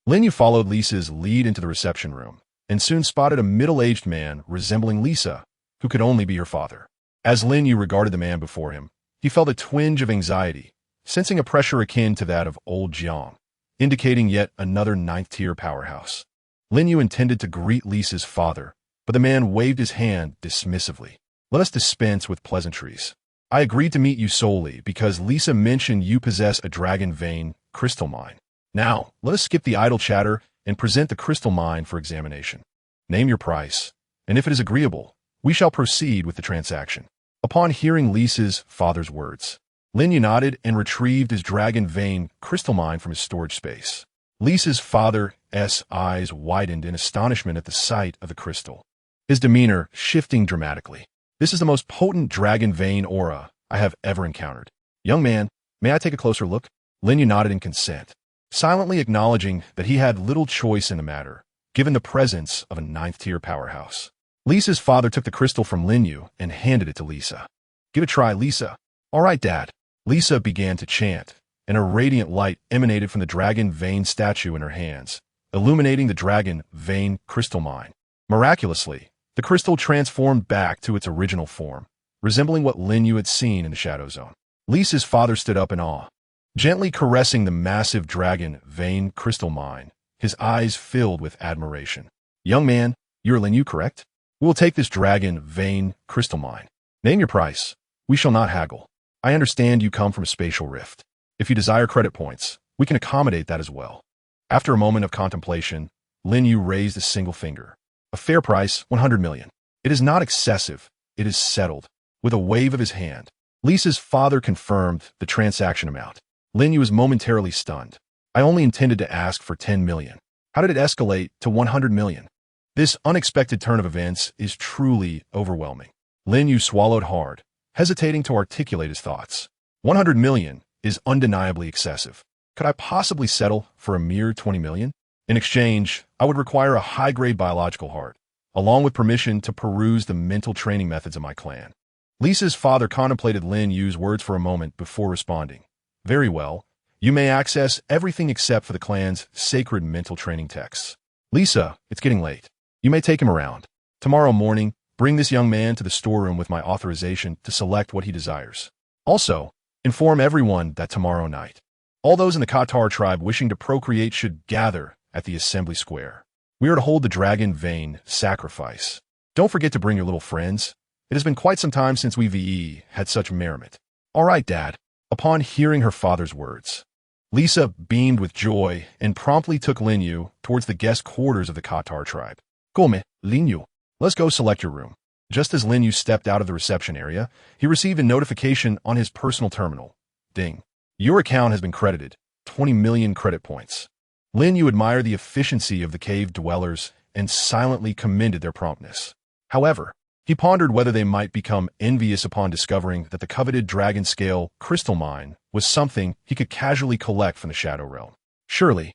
Lin Yu followed Lisa's lead into the reception room and soon spotted a middle-aged man resembling Lisa, who could only be her father. As Lin Yu regarded the man before him, he felt a twinge of anxiety, sensing a pressure akin to that of old Jiang, indicating yet another ninth-tier powerhouse. Lin Yu intended to greet Lisa's father, but the man waved his hand dismissively. Let us dispense with pleasantries. I agreed to meet you solely because Lisa mentioned you possess a dragon vein crystal mine. Now, let us skip the idle chatter and present the crystal mine for examination. Name your price, and if it is agreeable, we shall proceed with the transaction. Upon hearing Lisa's father's words, Lin Yu nodded and retrieved his dragon vein crystal mine from his storage space. Lisa's father's eyes widened in astonishment at the sight of the crystal, his demeanor shifting dramatically. This is the most potent dragon vein aura I have ever encountered. Young man, may I take a closer look? Lin Yu nodded in consent, silently acknowledging that he had little choice in the matter, given the presence of a ninth-tier powerhouse. Lisa's father took the crystal from Lin Yu and handed it to Lisa. Give it a try, Lisa. All right, Dad. Lisa began to chant, and a radiant light emanated from the dragon vein statue in her hands, illuminating the dragon vein crystal mine. Miraculously, the crystal transformed back to its original form, resembling what Lin Yu had seen in the Shadow Zone. Lisa's father stood up in awe, gently caressing the massive dragon vein crystal mine, his eyes filled with admiration. Young man, you're Lin Yu, correct? We will take this dragon vein crystal mine. Name your price. We shall not haggle. I understand you come from a spatial rift. If you desire credit points, we can accommodate that as well. After a moment of contemplation, Lin Yu raised a single finger. A fair price, 100 million. It is not excessive. It is settled. With a wave of his hand, Lisa's father confirmed the transaction amount. Lin Yu was momentarily stunned. I only intended to ask for 10 million. How did it escalate to 100 million? This unexpected turn of events is truly overwhelming. Lin Yu swallowed hard, hesitating to articulate his thoughts. 100 million is undeniably excessive. Could I possibly settle for a mere 20 million? In exchange, I would require a high-grade biological heart, along with permission to peruse the mental training methods of my clan. Lisa's father contemplated Lin Yu's words for a moment before responding. Very well. You may access everything except for the clan's sacred mental training texts. Lisa, it's getting late. You may take him around. Tomorrow morning, bring this young man to the storeroom with my authorization to select what he desires. Also, inform everyone that tomorrow night, all those in the Qatar tribe wishing to procreate should gather at the assembly square. We are to hold the dragon vein sacrifice. Don't forget to bring your little friends. It has been quite some time since we had such merriment. All right, Dad. Upon hearing her father's words, Lisa beamed with joy and promptly took Lin Yu towards the guest quarters of the Qatar tribe. Come, Lin Yu. Let's go select your room. Just as Lin Yu stepped out of the reception area, he received a notification on his personal terminal. Ding. Your account has been credited. 20 million credit points. Lin Yu admired the efficiency of the cave dwellers and silently commended their promptness. However, he pondered whether they might become envious upon discovering that the coveted dragon scale crystal mine was something he could casually collect from the Shadow Realm. Surely,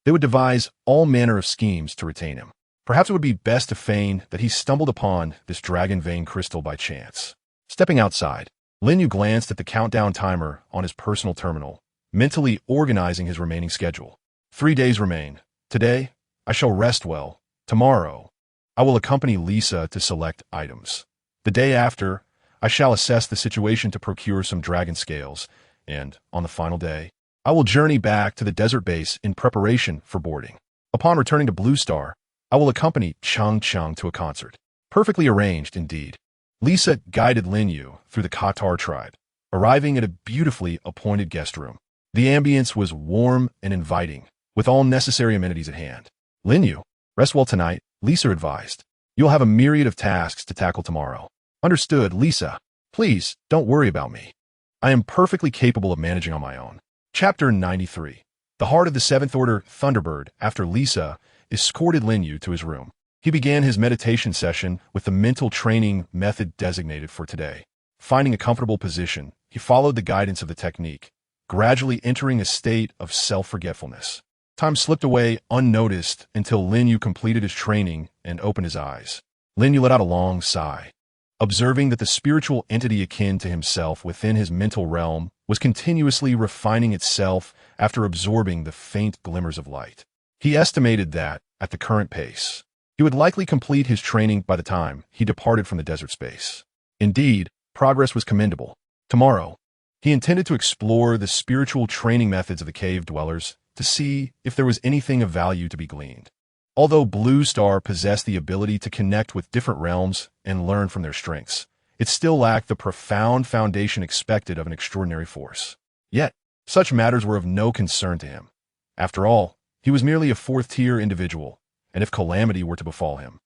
they would devise all manner of schemes to retain him. Perhaps it would be best to feign that he stumbled upon this dragon vein crystal by chance. Stepping outside, Lin Yu glanced at the countdown timer on his personal terminal, mentally organizing his remaining schedule. 3 days remain. Today, I shall rest well. Tomorrow, I will accompany Lisa to select items. The day after, I shall assess the situation to procure some dragon scales, and, on the final day, I will journey back to the desert base in preparation for boarding. Upon returning to Blue Star, I will accompany Chang to a concert. Perfectly arranged, indeed. Lisa guided Lin Yu through the Qatar tribe, arriving at a beautifully appointed guest room. The ambience was warm and inviting, with all necessary amenities at hand. Lin Yu, rest well tonight, Lisa advised. You'll have a myriad of tasks to tackle tomorrow. Understood, Lisa. Please, don't worry about me. I am perfectly capable of managing on my own. Chapter 93. The Heart of the Seventh Order Thunderbird. After Lisa escorted Lin Yu to his room, he began his meditation session with the mental training method designated for today. Finding a comfortable position, he followed the guidance of the technique, gradually entering a state of self-forgetfulness. Time slipped away unnoticed until Lin Yu completed his training and opened his eyes. Lin Yu let out a long sigh, observing that the spiritual entity akin to himself within his mental realm was continuously refining itself after absorbing the faint glimmers of light. He estimated that, at the current pace, he would likely complete his training by the time he departed from the desert space. Indeed, progress was commendable. Tomorrow, he intended to explore the spiritual training methods of the cave dwellers to see if there was anything of value to be gleaned. Although Blue Star possessed the ability to connect with different realms and learn from their strengths, it still lacked the profound foundation expected of an extraordinary force. Yet, such matters were of no concern to him. After all, he was merely a fourth-tier individual, and if calamity were to befall him,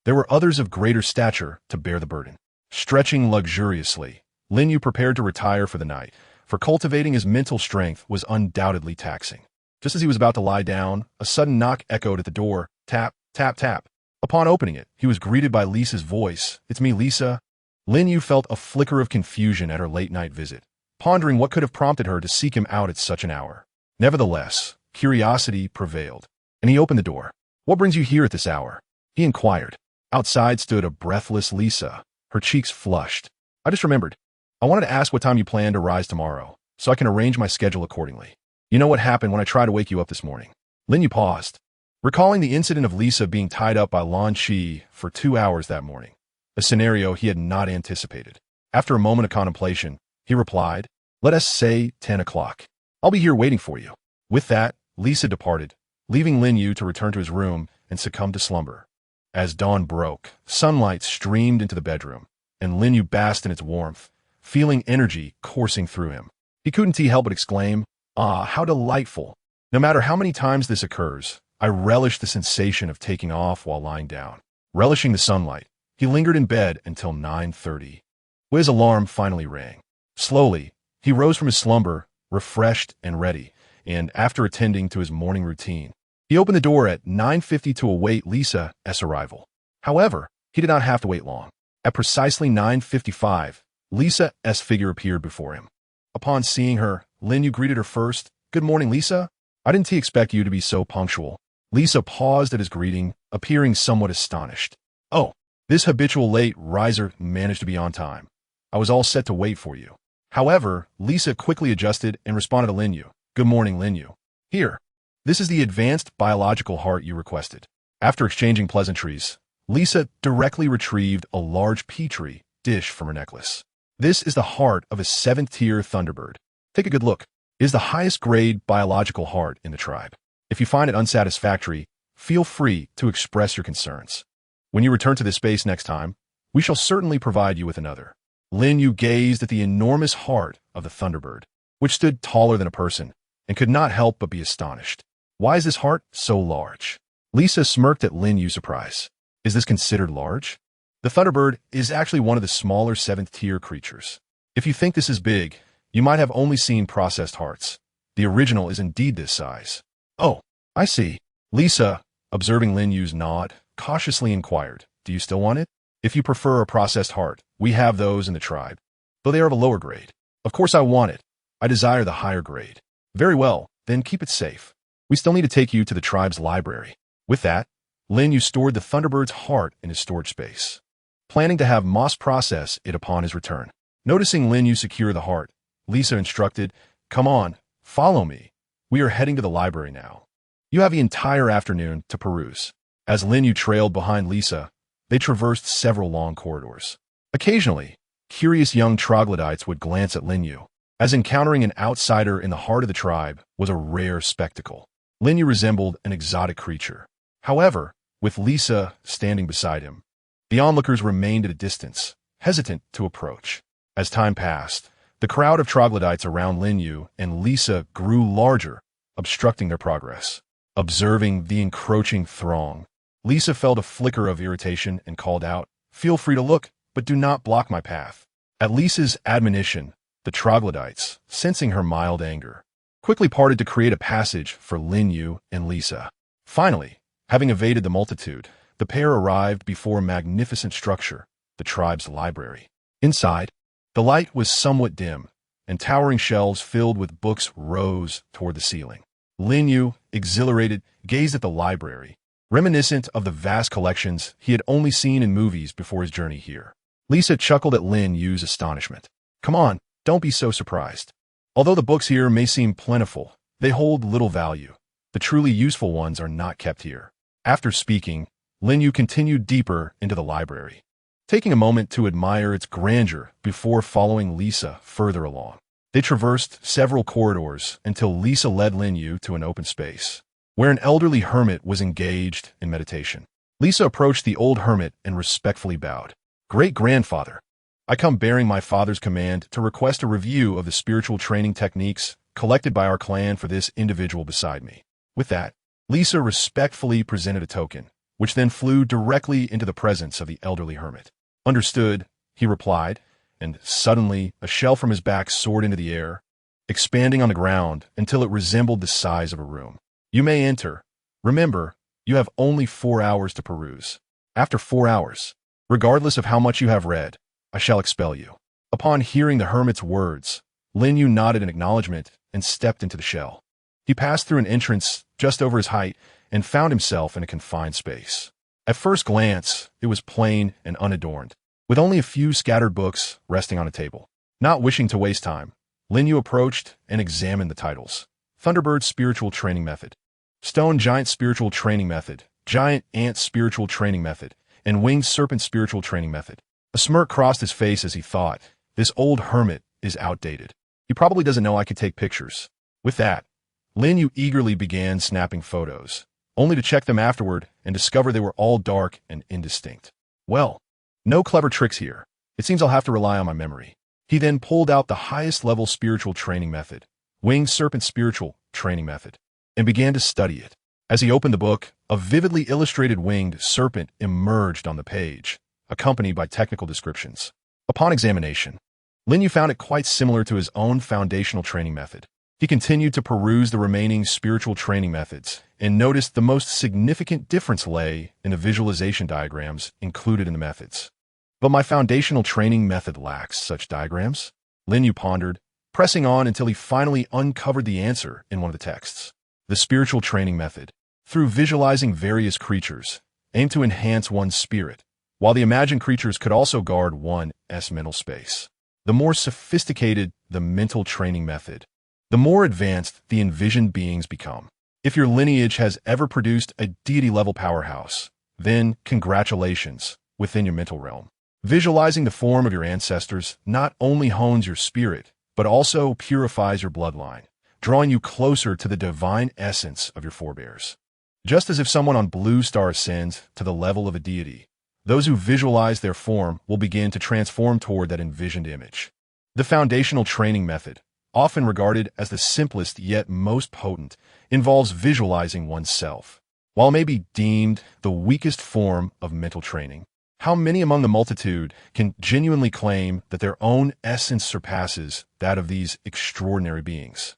there were others of greater stature to bear the burden. Stretching luxuriously, Lin Yu prepared to retire for the night, for cultivating his mental strength was undoubtedly taxing. Just as he was about to lie down, a sudden knock echoed at the door. Tap, tap, tap. Upon opening it, he was greeted by Lisa's voice. "It's me, Lisa." Lin Yu felt a flicker of confusion at her late-night visit, pondering what could have prompted her to seek him out at such an hour. Nevertheless, curiosity prevailed, and he opened the door. "What brings you here at this hour?" he inquired. Outside stood a breathless Lisa, her cheeks flushed. "I just remembered. I wanted to ask what time you plan to rise tomorrow, so I can arrange my schedule accordingly. You know what happened when I tried to wake you up this morning." Lin Yu paused, recalling the incident of Lisa being tied up by Lan Qi for 2 hours that morning, a scenario he had not anticipated. After a moment of contemplation, he replied, "Let us say 10 o'clock. I'll be here waiting for you." With that, Lisa departed, leaving Lin Yu to return to his room and succumb to slumber. As dawn broke, sunlight streamed into the bedroom, and Lin Yu basked in its warmth, feeling energy coursing through him. He couldn't help but exclaim, "Ah, how delightful. No matter how many times this occurs, I relish the sensation of taking off while lying down." Relishing the sunlight, he lingered in bed until 9:30. His alarm finally rang. Slowly, he rose from his slumber, refreshed and ready, and after attending to his morning routine, he opened the door at 9:50 to await Lisa's arrival. However, he did not have to wait long. At precisely 9:55, Lisa's figure appeared before him. Upon seeing her, Lin Yu greeted her first. "Good morning, Lisa. I didn't expect you to be so punctual." Lisa paused at his greeting, appearing somewhat astonished. "Oh, this habitual late riser managed to be on time. I was all set to wait for you." However, Lisa quickly adjusted and responded to Lin Yu. "Good morning, Lin Yu. Here, this is the advanced biological heart you requested." After exchanging pleasantries, Lisa directly retrieved a large petri dish from her necklace. "This is the heart of a 7th-tier Thunderbird. Take a good look. It is the highest grade biological heart in the tribe. If you find it unsatisfactory, feel free to express your concerns. When you return to this space next time, we shall certainly provide you with another." Lin Yu gazed at the enormous heart of the Thunderbird, which stood taller than a person, and could not help but be astonished. "Why is this heart so large?" Lisa smirked at Lin Yu's surprise. "Is this considered large?" The Thunderbird is actually one of the smaller 7th-tier creatures. If you think this is big, you might have only seen processed hearts. The original is indeed this size. "Oh, I see." Lisa, observing Lin Yu's nod, cautiously inquired, "Do you still want it?" "If you prefer a processed heart, we have those in the tribe, though they are of a lower grade." "Of course I want it. I desire the higher grade." "Very well, then keep it safe. We still need to take you to the tribe's library." With that, Lin Yu stored the Thunderbird's heart in his storage space, planning to have Moss process it upon his return. Noticing Lin Yu secure the heart, Lisa instructed, "Come on, follow me. We are heading to the library now. You have the entire afternoon to peruse." As Lin Yu trailed behind Lisa, they traversed several long corridors. Occasionally, curious young troglodytes would glance at Lin Yu, as encountering an outsider in the heart of the tribe was a rare spectacle. Lin Yu resembled an exotic creature. However, with Lisa standing beside him, the onlookers remained at a distance, hesitant to approach. As time passed, the crowd of troglodytes around Lin Yu and Lisa grew larger, obstructing their progress. Observing the encroaching throng, Lisa felt a flicker of irritation and called out, "Feel free to look, but do not block my path." At Lisa's admonition, the troglodytes, sensing her mild anger, quickly parted to create a passage for Lin Yu and Lisa. Finally, having evaded the multitude, the pair arrived before a magnificent structure, the tribe's library. Inside, the light was somewhat dim, and towering shelves filled with books rose toward the ceiling. Lin Yu, exhilarated, gazed at the library, reminiscent of the vast collections he had only seen in movies before his journey here. Lisa chuckled at Lin Yu's astonishment. "Come on, don't be so surprised. Although the books here may seem plentiful, they hold little value. The truly useful ones are not kept here." After speaking, Lin Yu continued deeper into the library, taking a moment to admire its grandeur before following Lisa further along. They traversed several corridors until Lisa led Lin Yu to an open space, where an elderly hermit was engaged in meditation. Lisa approached the old hermit and respectfully bowed. "Great-grandfather, I come bearing my father's command to request a review of the spiritual training techniques collected by our clan for this individual beside me." With that, Lisa respectfully presented a token, which then flew directly into the presence of the elderly hermit. "Understood," he replied, and suddenly a shell from his back soared into the air, expanding on the ground until it resembled the size of a room. You may enter. Remember, you have only 4 hours to peruse. After 4 hours, regardless of how much you have read, I shall expel you. Upon hearing the hermit's words, Lin Yu nodded in acknowledgement and stepped into the shell. He passed through an entrance just over his height and found himself in a confined space. At first glance, it was plain and unadorned, with only a few scattered books resting on a table. Not wishing to waste time, Lin Yu approached and examined the titles. Thunderbird Spiritual Training Method, Stone Giant Spiritual Training Method, Giant Ant Spiritual Training Method, and Winged Serpent Spiritual Training Method. A smirk crossed his face as he thought, this old hermit is outdated. He probably doesn't know I could take pictures. With that, Lin Yu eagerly began snapping photos, only to check them afterward and discover they were all dark and indistinct. Well, no clever tricks here. It seems I'll have to rely on my memory. He then pulled out the highest level spiritual training method, Winged Serpent Spiritual Training Method, and began to study it. As he opened the book, a vividly illustrated winged serpent emerged on the page, accompanied by technical descriptions. Upon examination, Lin Yu found it quite similar to his own foundational training method. He continued to peruse the remaining spiritual training methods and noticed the most significant difference lay in the visualization diagrams included in the methods. But my foundational training method lacks such diagrams, Lin Yu pondered, pressing on until he finally uncovered the answer in one of the texts. The spiritual training method, through visualizing various creatures, aimed to enhance one's spirit, while the imagined creatures could also guard one's mental space. The more sophisticated the mental training method, the more advanced the envisioned beings become. If your lineage has ever produced a deity-level powerhouse, then congratulations within your mental realm. Visualizing the form of your ancestors not only hones your spirit, but also purifies your bloodline, drawing you closer to the divine essence of your forebears. Just as if someone on Blue Star ascends to the level of a deity, those who visualize their form will begin to transform toward that envisioned image. The foundational training method, often regarded as the simplest yet most potent, involves visualizing oneself. While it may be deemed the weakest form of mental training, how many among the multitude can genuinely claim that their own essence surpasses that of these extraordinary beings?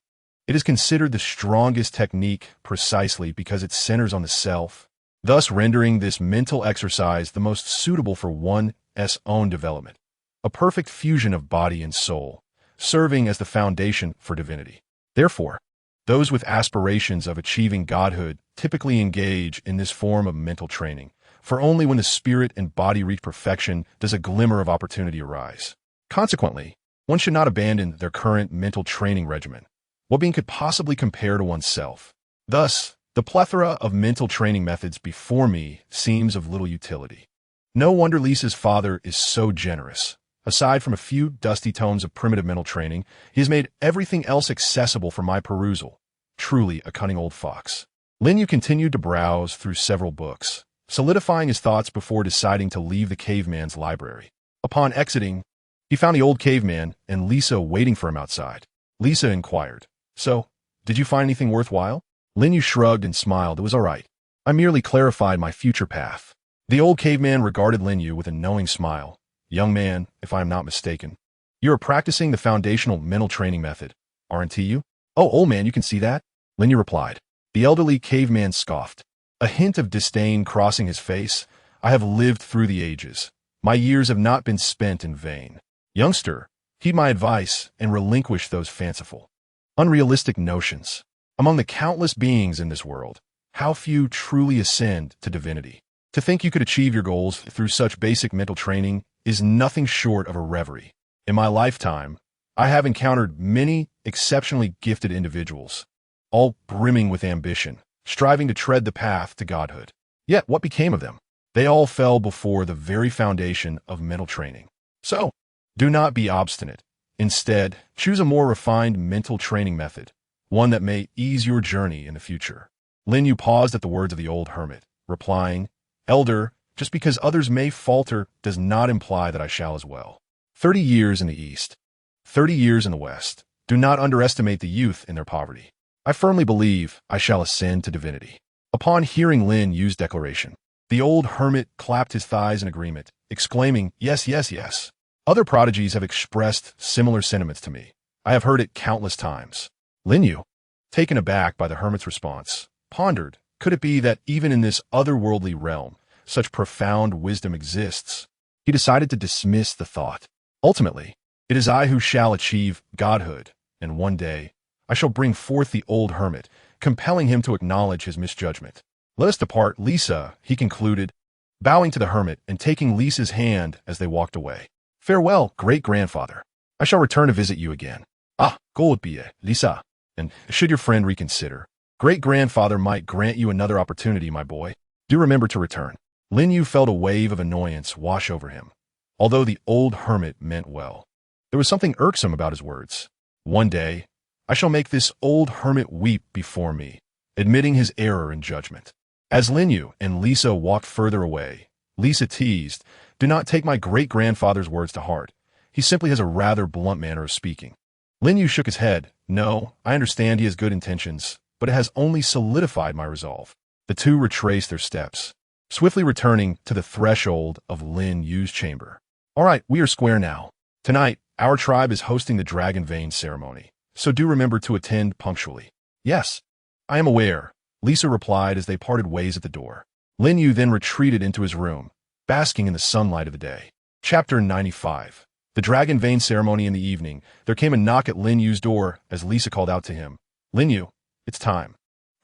It is considered the strongest technique precisely because it centers on the self, thus rendering this mental exercise the most suitable for one's own development, a perfect fusion of body and soul, serving as the foundation for divinity. Therefore, those with aspirations of achieving godhood typically engage in this form of mental training, for only when the spirit and body reach perfection does a glimmer of opportunity arise. Consequently, one should not abandon their current mental training regimen. What being could possibly compare to oneself? Thus, the plethora of mental training methods before me seems of little utility. No wonder Lisa's father is so generous. Aside from a few dusty tomes of primitive mental training, he has made everything else accessible for my perusal. Truly a cunning old fox. Lin Yu continued to browse through several books, solidifying his thoughts before deciding to leave the caveman's library. Upon exiting, he found the old caveman and Lisa waiting for him outside. Lisa inquired, "So, did you find anything worthwhile?" Lin Yu shrugged and smiled. It was all right. I merely clarified my future path. The old caveman regarded Lin Yu with a knowing smile. "Young man, if I am not mistaken, you are practicing the foundational mental training method, aren't you?" "Oh, old man, you can see that?" Lin Yu replied. The elderly caveman scoffed, a hint of disdain crossing his face. "I have lived through the ages. My years have not been spent in vain. Youngster, heed my advice and relinquish those fanciful, unrealistic notions. Among the countless beings in this world, how few truly ascend to divinity. To think you could achieve your goals through such basic mental training is nothing short of a reverie. In my lifetime, I have encountered many exceptionally gifted individuals, all brimming with ambition, striving to tread the path to godhood. Yet what became of them? They all fell before the very foundation of mental training. So, do not be obstinate. Instead, choose a more refined mental training method, one that may ease your journey in the future." Lin Yu paused at the words of the old hermit, replying, "Elder, just because others may falter does not imply that I shall as well. 30 years in the East, 30 years in the West. Do not underestimate the youth in their poverty. I firmly believe I shall ascend to divinity." Upon hearing Lin Yu's declaration, the old hermit clapped his thighs in agreement, exclaiming, "Yes, yes, yes. Other prodigies have expressed similar sentiments to me. I have heard it countless times. Lin Yu, taken aback by the hermit's response, pondered, could it be that even in this otherworldly realm, such profound wisdom exists? He decided to dismiss the thought. Ultimately, it is I who shall achieve godhood, and one day I shall bring forth the old hermit, compelling him to acknowledge his misjudgment. Let us depart, Lisa, he concluded, bowing to the hermit and taking Lisa's hand as they walked away. Farewell, great-grandfather. I shall return to visit you again. Ah, goldbie, Lisa. And should your friend reconsider, great-grandfather might grant you another opportunity, my boy. Do remember to return. Lin Yu felt a wave of annoyance wash over him. Although the old hermit meant well, there was something irksome about his words. One day, I shall make this old hermit weep before me, admitting his error in judgment. As Lin Yu and Lisa walked further away, Lisa teased, do not take my great-grandfather's words to heart. He simply has a rather blunt manner of speaking. Lin Yu shook his head. No, I understand he has good intentions, but it has only solidified my resolve. The two retraced their steps, swiftly returning to the threshold of Lin Yu's chamber. All right, we are square now. Tonight, our tribe is hosting the Dragon Vein ceremony, so do remember to attend punctually. Yes, I am aware, Lisa replied as they parted ways at the door. Lin Yu then retreated into his room, basking in the sunlight of the day. Chapter 95. The Dragon Vein ceremony in the evening, there came a knock at Lin Yu's door as Lisa called out to him. Lin Yu, it's time.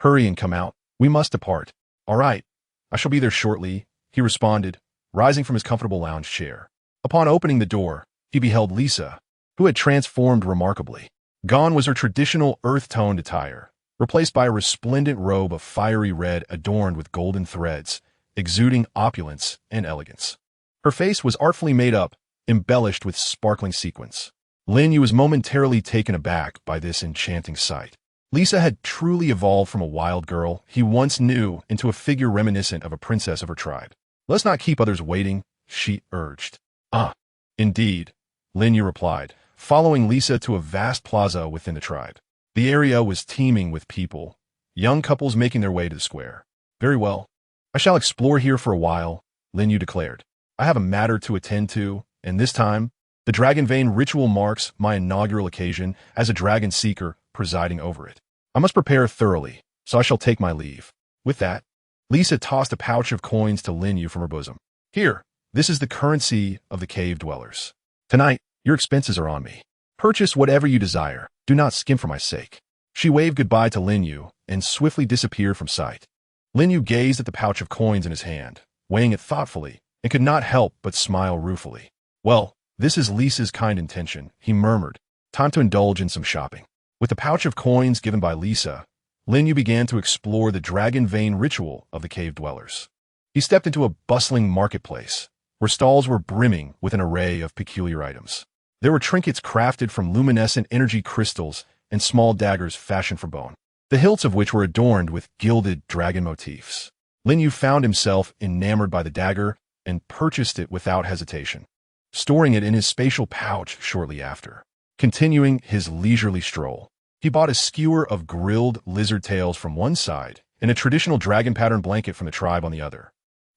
Hurry and come out. We must depart. All right, I shall be there shortly, he responded, rising from his comfortable lounge chair. Upon opening the door, he beheld Lisa, who had transformed remarkably. Gone was her traditional earth-toned attire, replaced by a resplendent robe of fiery red adorned with golden threads, exuding opulence and elegance. Her face was artfully made up, embellished with sparkling sequins. Lin Yu was momentarily taken aback by this enchanting sight. Lisa had truly evolved from a wild girl he once knew into a figure reminiscent of a princess of her tribe. Let's not keep others waiting, she urged. Ah, indeed, Lin Yu replied, following Lisa to a vast plaza within the tribe. The area was teeming with people, young couples making their way to the square. Very well. I shall explore here for a while, Lin Yu declared. I have a matter to attend to, and this time, the Dragon Vein ritual marks my inaugural occasion as a dragon seeker presiding over it. I must prepare thoroughly, so I shall take my leave. With that, Lisa tossed a pouch of coins to Lin Yu from her bosom. Here, this is the currency of the cave dwellers. Tonight, your expenses are on me. Purchase whatever you desire. Do not skim for my sake. She waved goodbye to Lin Yu and swiftly disappeared from sight. Lin Yu gazed at the pouch of coins in his hand, weighing it thoughtfully, and could not help but smile ruefully. Well, this is Lisa's kind intention, he murmured. Time to indulge in some shopping. With the pouch of coins given by Lisa, Lin Yu began to explore the Dragon Vein ritual of the cave dwellers. He stepped into a bustling marketplace, where stalls were brimming with an array of peculiar items. There were trinkets crafted from luminescent energy crystals and small daggers fashioned from bone, the hilts of which were adorned with gilded dragon motifs. Lin Yu found himself enamored by the dagger and purchased it without hesitation, storing it in his spatial pouch shortly after. Continuing his leisurely stroll, he bought a skewer of grilled lizard tails from one side and a traditional dragon-pattern blanket from the tribe on the other.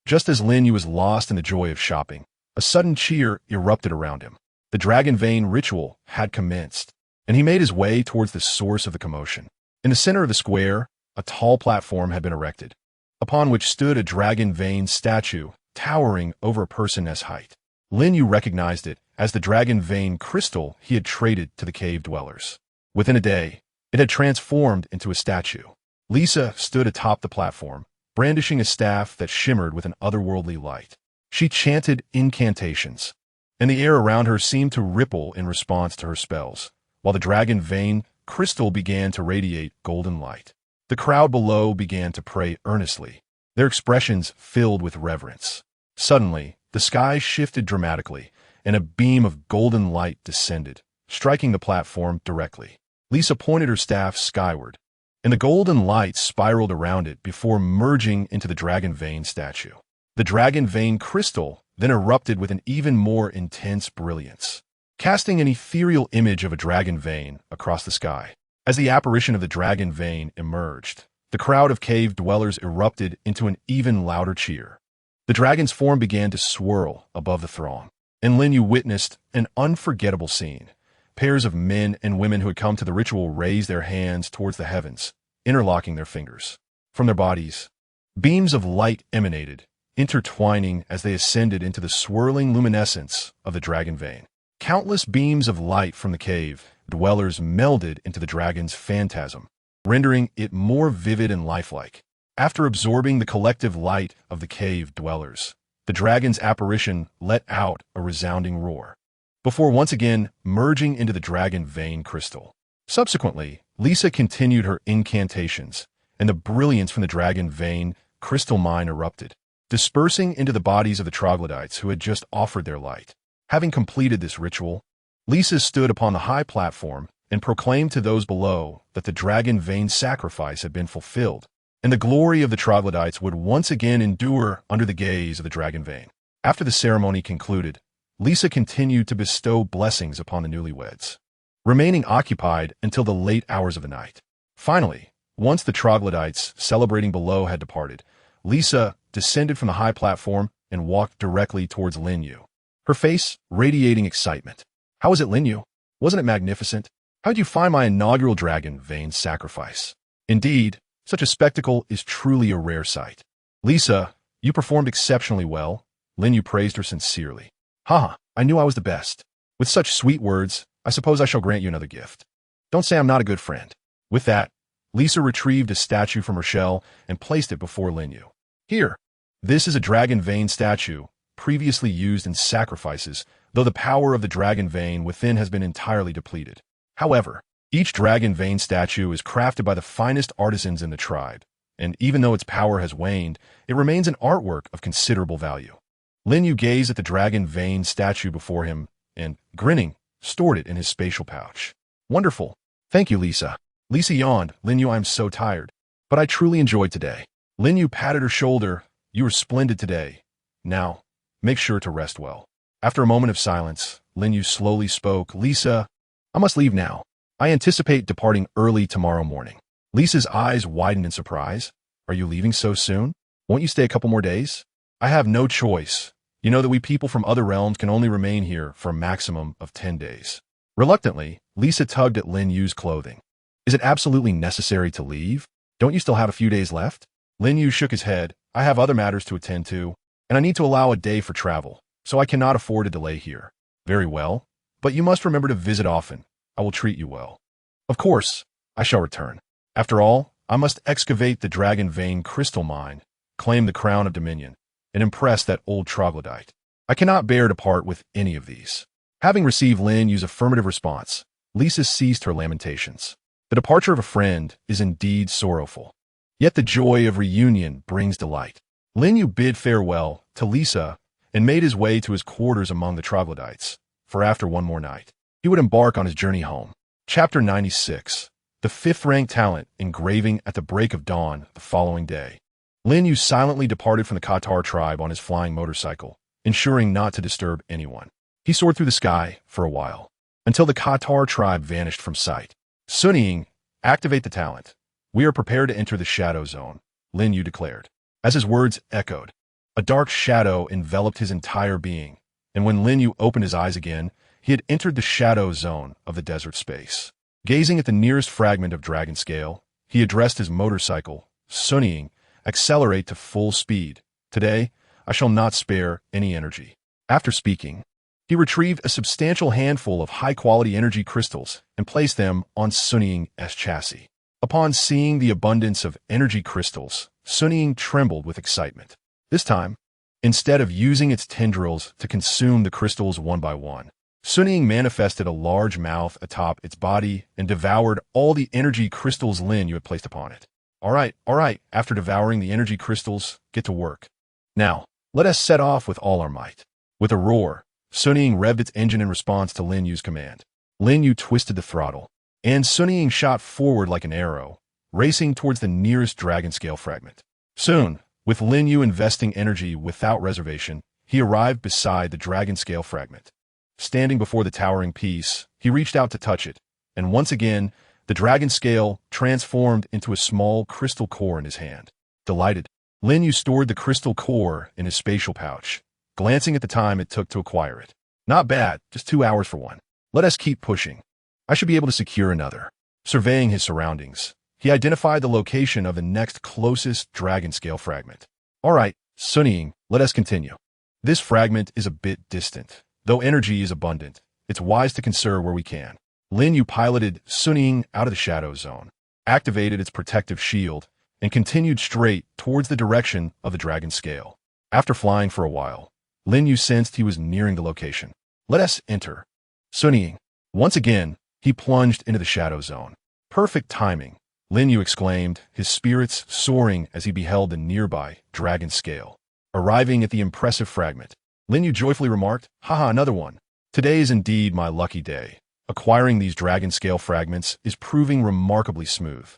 Just as Lin Yu was lost in the joy of shopping, a sudden cheer erupted around him. The Dragon Vein ritual had commenced, and he made his way towards the source of the commotion. In the center of the square, a tall platform had been erected, upon which stood a Dragon Vein statue towering over a person's height. Lin Yu recognized it as the Dragon Vein crystal he had traded to the cave dwellers. Within a day, it had transformed into a statue. Lisa stood atop the platform, brandishing a staff that shimmered with an otherworldly light. She chanted incantations, and the air around her seemed to ripple in response to her spells, while the Dragon Vein crystal began to radiate golden light. The crowd below began to pray earnestly, their expressions filled with reverence. Suddenly, the sky shifted dramatically, and a beam of golden light descended, striking the platform directly. Lisa pointed her staff skyward, and the golden light spiraled around it before merging into the Dragon Vein statue. The Dragon Vein crystal then erupted with an even more intense brilliance, casting an ethereal image of a dragon vein across the sky. As the apparition of the Dragon Vein emerged, the crowd of cave dwellers erupted into an even louder cheer. The dragon's form began to swirl above the throng, and Lin Yu witnessed an unforgettable scene. Pairs of men and women who had come to the ritual raised their hands towards the heavens, interlocking their fingers. From their bodies, beams of light emanated, intertwining as they ascended into the swirling luminescence of the dragon vein. Countless beams of light from the cave dwellers melded into the dragon's phantasm, rendering it more vivid and lifelike. After absorbing the collective light of the cave dwellers, the dragon's apparition let out a resounding roar, before once again merging into the dragon vein crystal. Subsequently, Lisa continued her incantations, and the brilliance from the dragon vein crystal mine erupted, dispersing into the bodies of the troglodytes who had just offered their light. Having completed this ritual, Lisa stood upon the high platform and proclaimed to those below that the dragon vein sacrifice had been fulfilled, and the glory of the troglodytes would once again endure under the gaze of the dragon vein. After the ceremony concluded, Lisa continued to bestow blessings upon the newlyweds, remaining occupied until the late hours of the night. Finally, once the troglodytes celebrating below had departed, Lisa descended from the high platform and walked directly towards Lin Yu, her face radiating excitement. "How was it, Lin Yu? Wasn't it magnificent? How did you find my inaugural dragon vein sacrifice? Indeed, such a spectacle is truly a rare sight." "Lisa, you performed exceptionally well." Lin Yu praised her sincerely. "Haha, I knew I was the best. With such sweet words, I suppose I shall grant you another gift. Don't say I'm not a good friend." With that, Lisa retrieved a statue from her shell and placed it before Lin Yu. "Here, this is a dragon vein statue, previously used in sacrifices, though the power of the dragon vein within has been entirely depleted. However, each dragon vein statue is crafted by the finest artisans in the tribe, and even though its power has waned, it remains an artwork of considerable value." Lin Yu gazed at the dragon vein statue before him and, grinning, stored it in his spatial pouch. "Wonderful. Thank you, Lisa." Lisa yawned. "Lin Yu, I am so tired, but I truly enjoyed today." Lin Yu patted her shoulder. "You were splendid today. Now, make sure to rest well." After a moment of silence, Lin Yu slowly spoke. "Lisa, I must leave now. I anticipate departing early tomorrow morning." Lisa's eyes widened in surprise. "Are you leaving so soon? Won't you stay a couple more days?" "I have no choice. You know that we people from other realms can only remain here for a maximum of 10 days. Reluctantly, Lisa tugged at Lin Yu's clothing. "Is it absolutely necessary to leave? Don't you still have a few days left?" Lin Yu shook his head. "I have other matters to attend to, and I need to allow a day for travel, so I cannot afford a delay here." "Very well, but you must remember to visit often. I will treat you well." "Of course, I shall return. After all, I must excavate the dragon vein crystal mine, claim the crown of dominion, and impress that old troglodyte. I cannot bear to part with any of these." Having received Lin Yu's affirmative response, Lisa ceased her lamentations. The departure of a friend is indeed sorrowful, yet the joy of reunion brings delight. Lin Yu bid farewell to Lisa and made his way to his quarters among the troglodytes, for after one more night, he would embark on his journey home. Chapter 96. The fifth-rank talent engraving at the break of dawn the following day. Lin Yu silently departed from the Qatar tribe on his flying motorcycle, ensuring not to disturb anyone. He soared through the sky for a while, until the Qatar tribe vanished from sight. "Sunnying, activate the talent. We are prepared to enter the shadow zone," Lin Yu declared. As his words echoed, a dark shadow enveloped his entire being, and when Lin Yu opened his eyes again, he had entered the shadow zone of the desert space. Gazing at the nearest fragment of dragon scale, he addressed his motorcycle. "Sunnying, accelerate to full speed. Today, I shall not spare any energy." After speaking, he retrieved a substantial handful of high-quality energy crystals and placed them on Sunnying's chassis. Upon seeing the abundance of energy crystals, Sunnying trembled with excitement. This time, instead of using its tendrils to consume the crystals one by one, Sunnying manifested a large mouth atop its body and devoured all the energy crystals Lin Yu had placed upon it. All right. After devouring the energy crystals, get to work. Now, let us set off with all our might." With a roar, Sunnying revved its engine in response to Lin Yu's command. Lin Yu twisted the throttle, and Sunnying shot forward like an arrow, racing towards the nearest dragon scale fragment. Soon, with Lin Yu investing energy without reservation, he arrived beside the dragon scale fragment. Standing before the towering piece, he reached out to touch it, and once again, the dragon scale transformed into a small crystal core in his hand. Delighted, Lin Yu stored the crystal core in his spatial pouch, glancing at the time it took to acquire it. "Not bad, just 2 hours for one. Let us keep pushing." I should be able to secure another. Surveying his surroundings, he identified the location of the next closest dragon scale fragment. All right, Sunnying, let us continue. This fragment is a bit distant. Though energy is abundant, it's wise to conserve where we can. Lin Yu piloted Sunnying out of the shadow zone, activated its protective shield, and continued straight towards the direction of the dragon scale. After flying for a while, Lin Yu sensed he was nearing the location. Let us enter. Sunnying. Once again, he plunged into the shadow zone. Perfect timing, Lin Yu exclaimed, his spirits soaring as he beheld the nearby dragon scale. Arriving at the impressive fragment, Lin Yu joyfully remarked, Haha, another one. Today is indeed my lucky day. Acquiring these dragon scale fragments is proving remarkably smooth.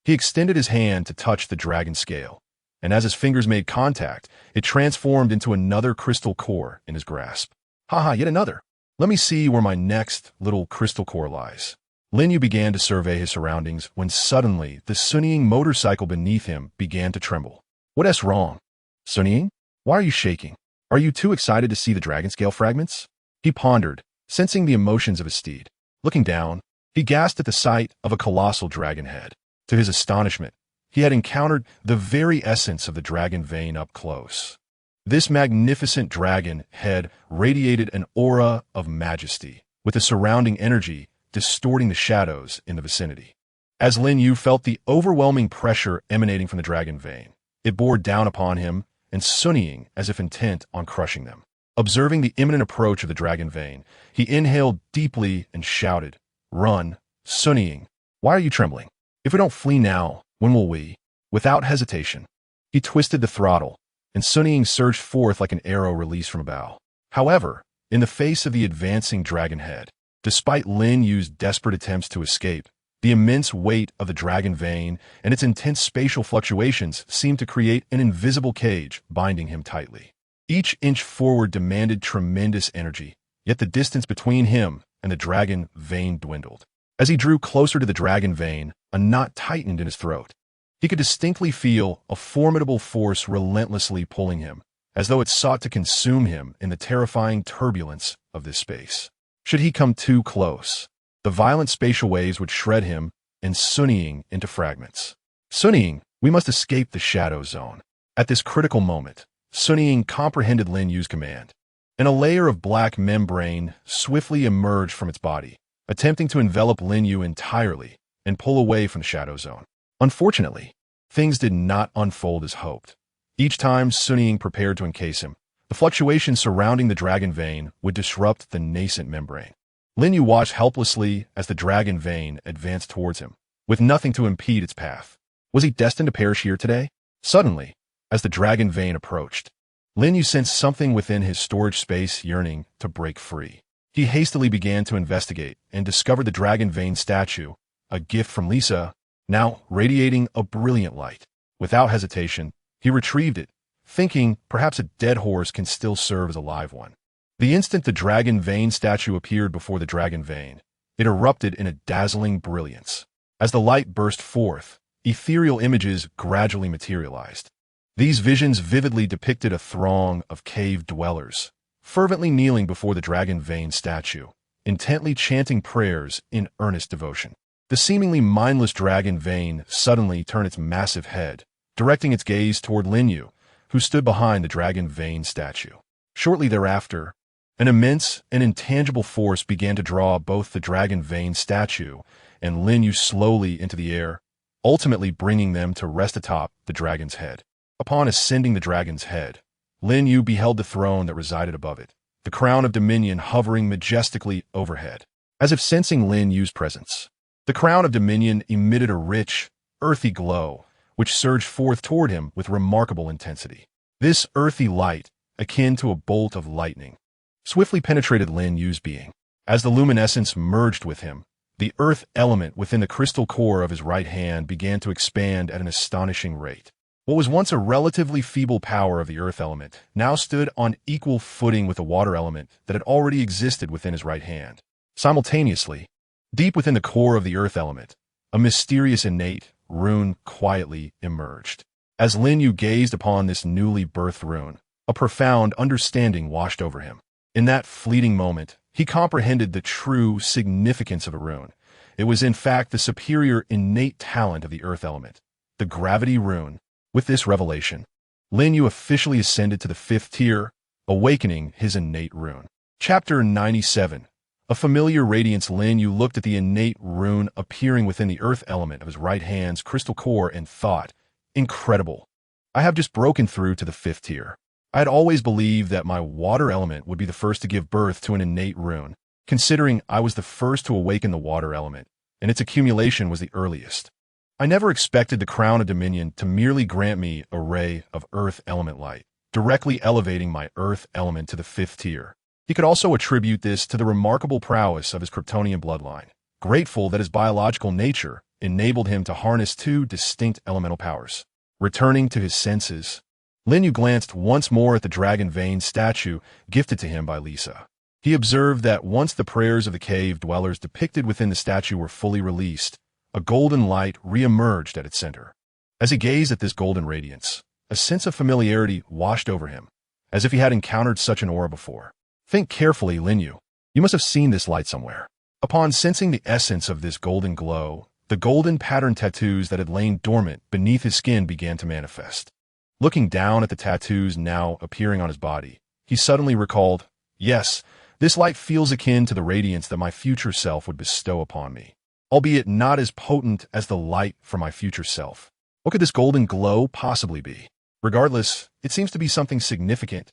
He extended his hand to touch the dragon scale, and as his fingers made contact, it transformed into another crystal core in his grasp. Haha, yet another. Let me see where my next little crystal core lies. Lin Yu began to survey his surroundings when suddenly the Sunnying motorcycle beneath him began to tremble. What's wrong? Sunnying, why are you shaking? Are you too excited to see the dragon scale fragments? He pondered, sensing the emotions of his steed. Looking down, he gasped at the sight of a colossal dragon head. To his astonishment, he had encountered the very essence of the dragon vein up close. This magnificent dragon head radiated an aura of majesty, with the surrounding energy distorting the shadows in the vicinity. As Lin Yu felt the overwhelming pressure emanating from the dragon vein, it bore down upon him and Sunnying as if intent on crushing them. Observing the imminent approach of the dragon vein, he inhaled deeply and shouted, Run, Sunnying, why are you trembling? If we don't flee now, when will we? Without hesitation, he twisted the throttle, and Sunnying surged forth like an arrow released from a bow. However, in the face of the advancing dragon head, despite Lin Yu's desperate attempts to escape, the immense weight of the dragon vein and its intense spatial fluctuations seemed to create an invisible cage binding him tightly. Each inch forward demanded tremendous energy, yet the distance between him and the dragon vein dwindled. As he drew closer to the dragon vein, a knot tightened in his throat. He could distinctly feel a formidable force relentlessly pulling him, as though it sought to consume him in the terrifying turbulence of this space. Should he come too close, the violent spatial waves would shred him and Sunnying into fragments. Sunnying, we must escape the shadow zone. At this critical moment, Sunnying comprehended Lin Yu's command, and a layer of black membrane swiftly emerged from its body, attempting to envelop Lin Yu entirely and pull away from the shadow zone. Unfortunately, things did not unfold as hoped. Each time Sunnying prepared to encase him, the fluctuations surrounding the dragon vein would disrupt the nascent membrane. Lin Yu watched helplessly as the dragon vein advanced towards him, with nothing to impede its path. Was he destined to perish here today? Suddenly, as the dragon vein approached, Lin Yu sensed something within his storage space yearning to break free. He hastily began to investigate and discovered the dragon vein statue, a gift from Lisa, now radiating a brilliant light. Without hesitation, he retrieved it, thinking perhaps a dead horse can still serve as a live one. The instant the dragon vein statue appeared before the dragon vein, it erupted in a dazzling brilliance. As the light burst forth, ethereal images gradually materialized. These visions vividly depicted a throng of cave dwellers, fervently kneeling before the dragon vein statue, intently chanting prayers in earnest devotion. The seemingly mindless dragon vein suddenly turned its massive head, directing its gaze toward Lin Yu, who stood behind the dragon vein statue. Shortly thereafter, an immense and intangible force began to draw both the dragon vein statue and Lin Yu slowly into the air, ultimately bringing them to rest atop the dragon's head. Upon ascending the dragon's head, Lin Yu beheld the throne that resided above it, the crown of dominion hovering majestically overhead. As if sensing Lin Yu's presence, the crown of dominion emitted a rich, earthy glow, which surged forth toward him with remarkable intensity. This earthy light, akin to a bolt of lightning, swiftly penetrated Lin Yu's being. As the luminescence merged with him, the earth element within the crystal core of his right hand began to expand at an astonishing rate. What was once a relatively feeble power of the earth element now stood on equal footing with the water element that had already existed within his right hand. Simultaneously, deep within the core of the earth element, a mysterious innate rune quietly emerged. As Lin Yu gazed upon this newly birthed rune, a profound understanding washed over him. In that fleeting moment, he comprehended the true significance of a rune, It was in fact the superior innate talent of the earth element, the gravity rune. With this revelation, Lin Yu officially ascended to the 5th tier, awakening his innate rune. Chapter 97. A familiar radiance. Lin Yu looked at the innate rune appearing within the earth element of his right hand's crystal core and thought, incredible. I have just broken through to the 5th tier. I had always believed that my water element would be the first to give birth to an innate rune, considering I was the first to awaken the water element, and its accumulation was the earliest. I never expected the Crown of Dominion to merely grant me a ray of earth element light, directly elevating my earth element to the 5th tier. He could also attribute this to the remarkable prowess of his Kryptonian bloodline, grateful that his biological nature enabled him to harness 2 distinct elemental powers. Returning to his senses, Lin Yu glanced once more at the dragon vein statue gifted to him by Lisa. He observed that once the prayers of the cave dwellers depicted within the statue were fully released, a golden light re-emerged at its center. As he gazed at this golden radiance, a sense of familiarity washed over him, as if he had encountered such an aura before. Think carefully, Lin Yu. You must have seen this light somewhere. Upon sensing the essence of this golden glow, the golden pattern tattoos that had lain dormant beneath his skin began to manifest. Looking down at the tattoos now appearing on his body, he suddenly recalled, yes, this light feels akin to the radiance that my future self would bestow upon me, albeit not as potent as the light from my future self. What could this golden glow possibly be? Regardless, it seems to be something significant,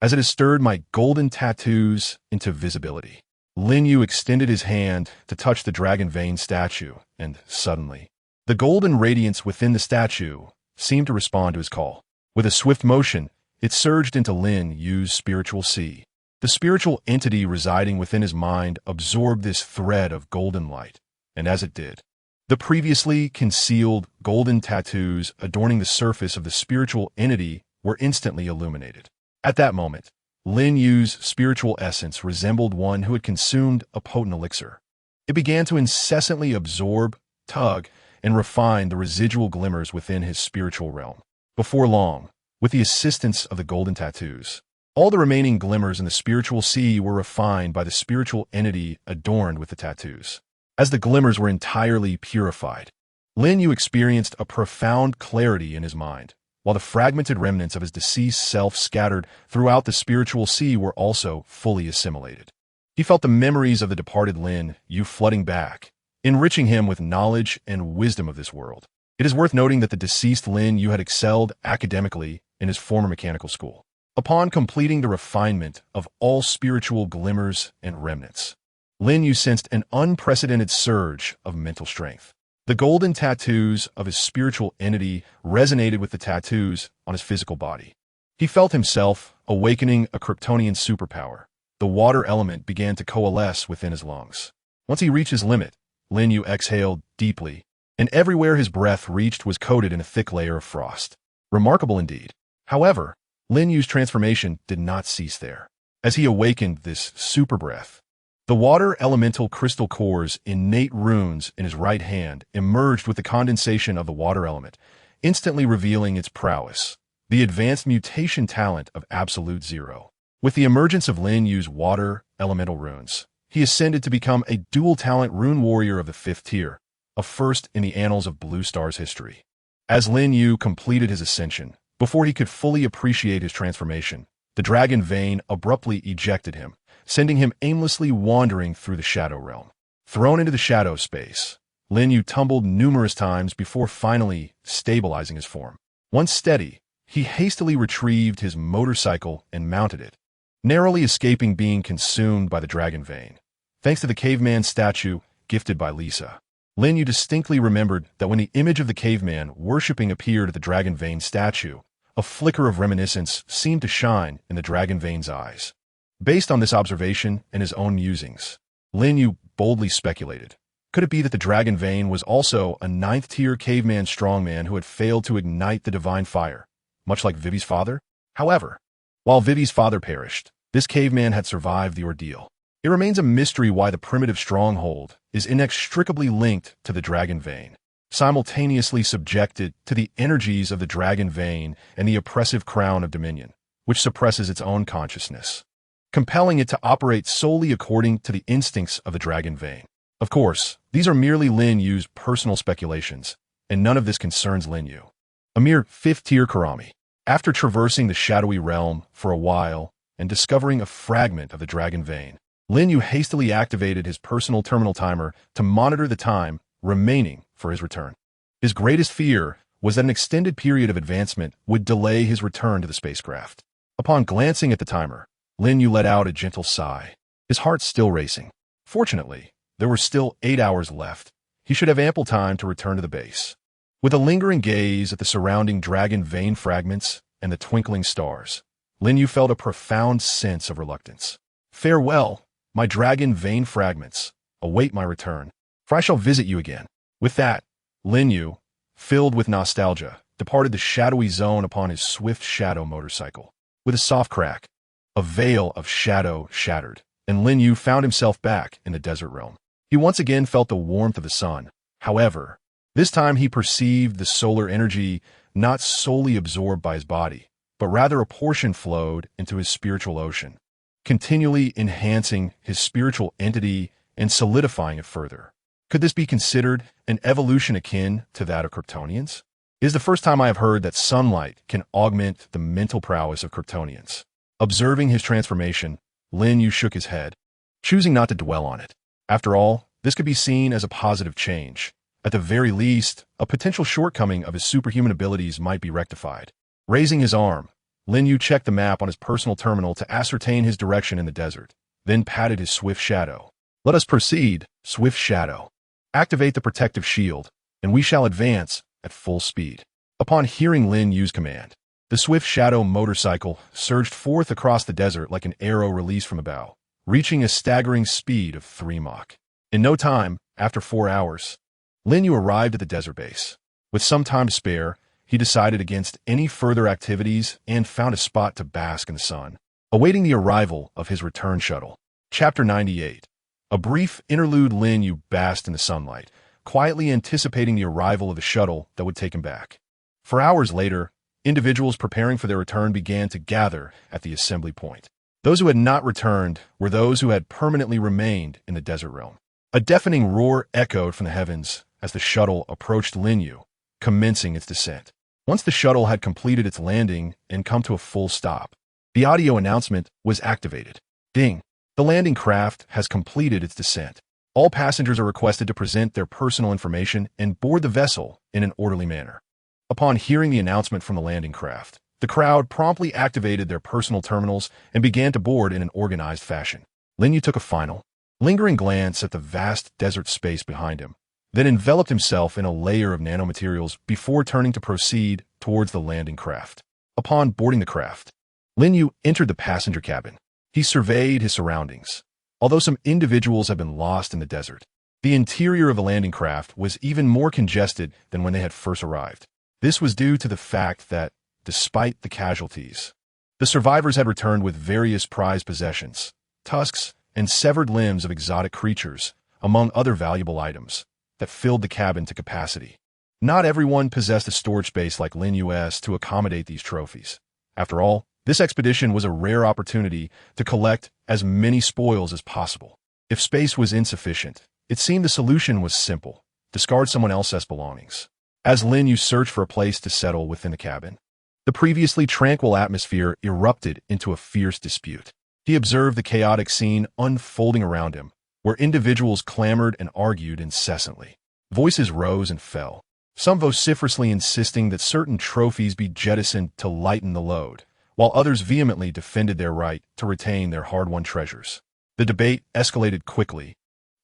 as it has stirred my golden tattoos into visibility. Lin Yu extended his hand to touch the dragon vein statue, and suddenly, the golden radiance within the statue seemed to respond to his call. With a swift motion, it surged into Lin Yu's spiritual sea. The spiritual entity residing within his mind absorbed this thread of golden light, and as it did, the previously concealed golden tattoos adorning the surface of the spiritual entity were instantly illuminated. At that moment, Lin Yu's spiritual essence resembled one who had consumed a potent elixir. It began to incessantly absorb, tug, and refine the residual glimmers within his spiritual realm. Before long, with the assistance of the golden tattoos, all the remaining glimmers in the spiritual sea were refined by the spiritual entity adorned with the tattoos. As the glimmers were entirely purified, Lin Yu experienced a profound clarity in his mind, while the fragmented remnants of his deceased self scattered throughout the spiritual sea were also fully assimilated. He felt the memories of the departed Lin Yu flooding back, enriching him with knowledge and wisdom of this world. It is worth noting that the deceased Lin Yu had excelled academically in his former mechanical school. Upon completing the refinement of all spiritual glimmers and remnants, Lin Yu sensed an unprecedented surge of mental strength. The golden tattoos of his spiritual entity resonated with the tattoos on his physical body. He felt himself awakening a Kryptonian superpower. The water element began to coalesce within his lungs. Once he reached his limit, Lin Yu exhaled deeply, and everywhere his breath reached was coated in a thick layer of frost. Remarkable indeed. However, Lin Yu's transformation did not cease there. As he awakened this super breath, the water elemental crystal core's innate runes in his right hand emerged with the condensation of the water element, instantly revealing its prowess, the advanced mutation talent of Absolute Zero. With the emergence of Lin Yu's water elemental runes, he ascended to become a dual-talent rune warrior of the 5th tier, a first in the annals of Blue Star's history. As Lin Yu completed his ascension, before he could fully appreciate his transformation, the dragon vein abruptly ejected him, sending him aimlessly wandering through the shadow realm. Thrown into the shadow space, Lin Yu tumbled numerous times before finally stabilizing his form. Once steady, he hastily retrieved his motorcycle and mounted it, narrowly escaping being consumed by the dragon vein. Thanks to the caveman statue gifted by Lisa, Lin Yu distinctly remembered that when the image of the caveman worshipping appeared at the dragon vein statue, a flicker of reminiscence seemed to shine in the dragon vein's eyes. Based on this observation and his own musings, Lin Yu boldly speculated. Could it be that the dragon vein was also a 9th-tier caveman strongman who had failed to ignite the divine fire, much like Vivi's father? However, while Vivi's father perished, this caveman had survived the ordeal. It remains a mystery why the primitive stronghold is inextricably linked to the dragon vein, simultaneously subjected to the energies of the dragon vein and the oppressive crown of dominion, which suppresses its own consciousness, compelling it to operate solely according to the instincts of the dragon vein. Of course, these are merely Lin Yu's personal speculations, and none of this concerns Lin Yu. A mere fifth-tier Karami. After traversing the shadowy realm for a while and discovering a fragment of the dragon vein, Lin Yu hastily activated his personal terminal timer to monitor the time remaining for his return. His greatest fear was that an extended period of advancement would delay his return to the spacecraft. Upon glancing at the timer, Lin Yu let out a gentle sigh, his heart still racing. Fortunately, there were still 8 hours left. He should have ample time to return to the base. With a lingering gaze at the surrounding dragon vein fragments and the twinkling stars, Lin Yu felt a profound sense of reluctance. Farewell, my dragon vein fragments. Await my return, for I shall visit you again. With that, Lin Yu, filled with nostalgia, departed the shadowy zone upon his swift shadow motorcycle. With a soft crack, a veil of shadow shattered, and Lin Yu found himself back in the desert realm. He once again felt the warmth of the sun. However, this time he perceived the solar energy not solely absorbed by his body, but rather a portion flowed into his spiritual ocean, continually enhancing his spiritual entity and solidifying it further. Could this be considered an evolution akin to that of Kryptonians? It is the first time I have heard that sunlight can augment the mental prowess of Kryptonians. Observing his transformation, Lin Yu shook his head, choosing not to dwell on it. After all, this could be seen as a positive change. At the very least, a potential shortcoming of his superhuman abilities might be rectified. Raising his arm, Lin Yu checked the map on his personal terminal to ascertain his direction in the desert, then patted his swift shadow. Let us proceed, swift shadow. Activate the protective shield, and we shall advance at full speed. Upon hearing Lin Yu's command, the swift shadow motorcycle surged forth across the desert like an arrow released from a bow, reaching a staggering speed of 3 Mach. In no time, after 4 hours, Lin Yu arrived at the desert base. With some time to spare, he decided against any further activities and found a spot to bask in the sun, awaiting the arrival of his return shuttle. Chapter 98. A brief interlude. Lin Yu basked in the sunlight, quietly anticipating the arrival of the shuttle that would take him back. For hours later, individuals preparing for their return began to gather at the assembly point. Those who had not returned were those who had permanently remained in the desert realm. A deafening roar echoed from the heavens as the shuttle approached Lin Yu, commencing its descent. Once the shuttle had completed its landing and come to a full stop, the audio announcement was activated. Ding! The landing craft has completed its descent. All passengers are requested to present their personal information and board the vessel in an orderly manner. Upon hearing the announcement from the landing craft, the crowd promptly activated their personal terminals and began to board in an organized fashion. Lin Yu took a final, lingering glance at the vast desert space behind him, then enveloped himself in a layer of nanomaterials before turning to proceed towards the landing craft. Upon boarding the craft, Lin Yu entered the passenger cabin. He surveyed his surroundings. Although some individuals had been lost in the desert, the interior of the landing craft was even more congested than when they had first arrived. This was due to the fact that, despite the casualties, the survivors had returned with various prized possessions, tusks, and severed limbs of exotic creatures, among other valuable items, that filled the cabin to capacity. Not everyone possessed a storage space like Lin Yu's to accommodate these trophies. After all, this expedition was a rare opportunity to collect as many spoils as possible. If space was insufficient, it seemed the solution was simple: discard someone else's belongings. As Lin Yu searched for a place to settle within the cabin, the previously tranquil atmosphere erupted into a fierce dispute. He observed the chaotic scene unfolding around him, where individuals clamored and argued incessantly. Voices rose and fell, some vociferously insisting that certain trophies be jettisoned to lighten the load, while others vehemently defended their right to retain their hard-won treasures. The debate escalated quickly,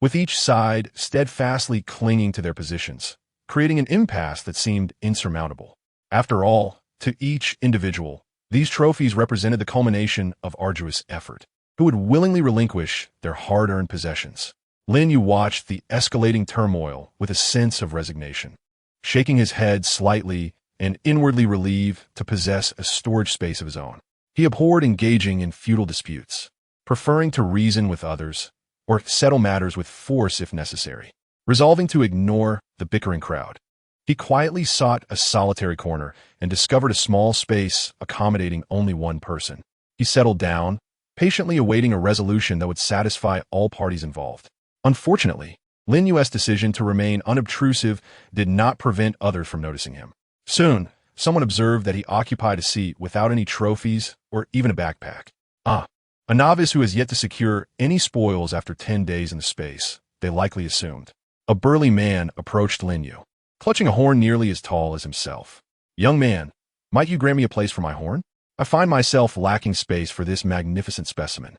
with each side steadfastly clinging to their positions, creating an impasse that seemed insurmountable. After all, to each individual, these trophies represented the culmination of arduous effort. Who would willingly relinquish their hard-earned possessions? Lin Yu watched the escalating turmoil with a sense of resignation, shaking his head slightly and inwardly relieved to possess a storage space of his own. He abhorred engaging in futile disputes, preferring to reason with others or settle matters with force if necessary. Resolving to ignore the bickering crowd, he quietly sought a solitary corner and discovered a small space accommodating only one person. He settled down, patiently awaiting a resolution that would satisfy all parties involved. Unfortunately, Lin Yu's decision to remain unobtrusive did not prevent others from noticing him. Soon, someone observed that he occupied a seat without any trophies or even a backpack. A novice who has yet to secure any spoils after 10 days in the space, they likely assumed. A burly man approached Lin Yu, clutching a horn nearly as tall as himself. "Young man, might you grant me a place for my horn? I find myself lacking space for this magnificent specimen."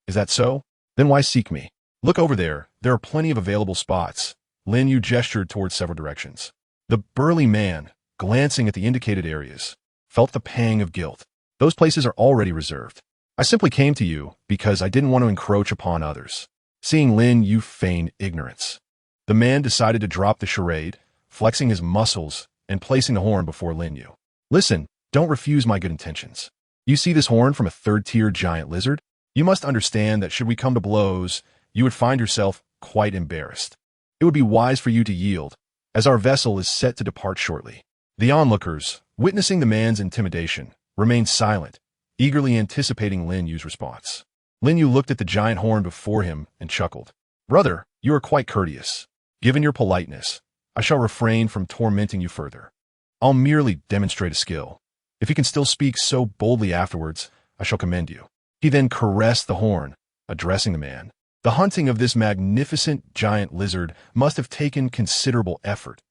"Is that so? Then why seek me? Look over there are plenty of available spots." Lin Yu gestured towards several directions. The burly man, glancing at the indicated areas, felt the pang of guilt. "Those places are already reserved. I simply came to you because I didn't want to encroach upon others." Seeing Lin Yu feign ignorance, the man decided to drop the charade, flexing his muscles and placing the horn before Lin Yu. "Listen, don't refuse my good intentions. You see this horn from a third-tier giant lizard? You must understand that should we come to blows, you would find yourself quite embarrassed. It would be wise for you to yield, as our vessel is set to depart shortly." The onlookers, witnessing the man's intimidation, remained silent, eagerly anticipating Lin Yu's response. Lin Yu looked at the giant horn before him and chuckled. "Brother, you are quite courteous. Given your politeness, I shall refrain from tormenting you further. I'll merely demonstrate a skill. If you can still speak so boldly afterwards, I shall commend you." He then caressed the horn, addressing the man. The hunting of this magnificent giant lizard must have taken considerable effort.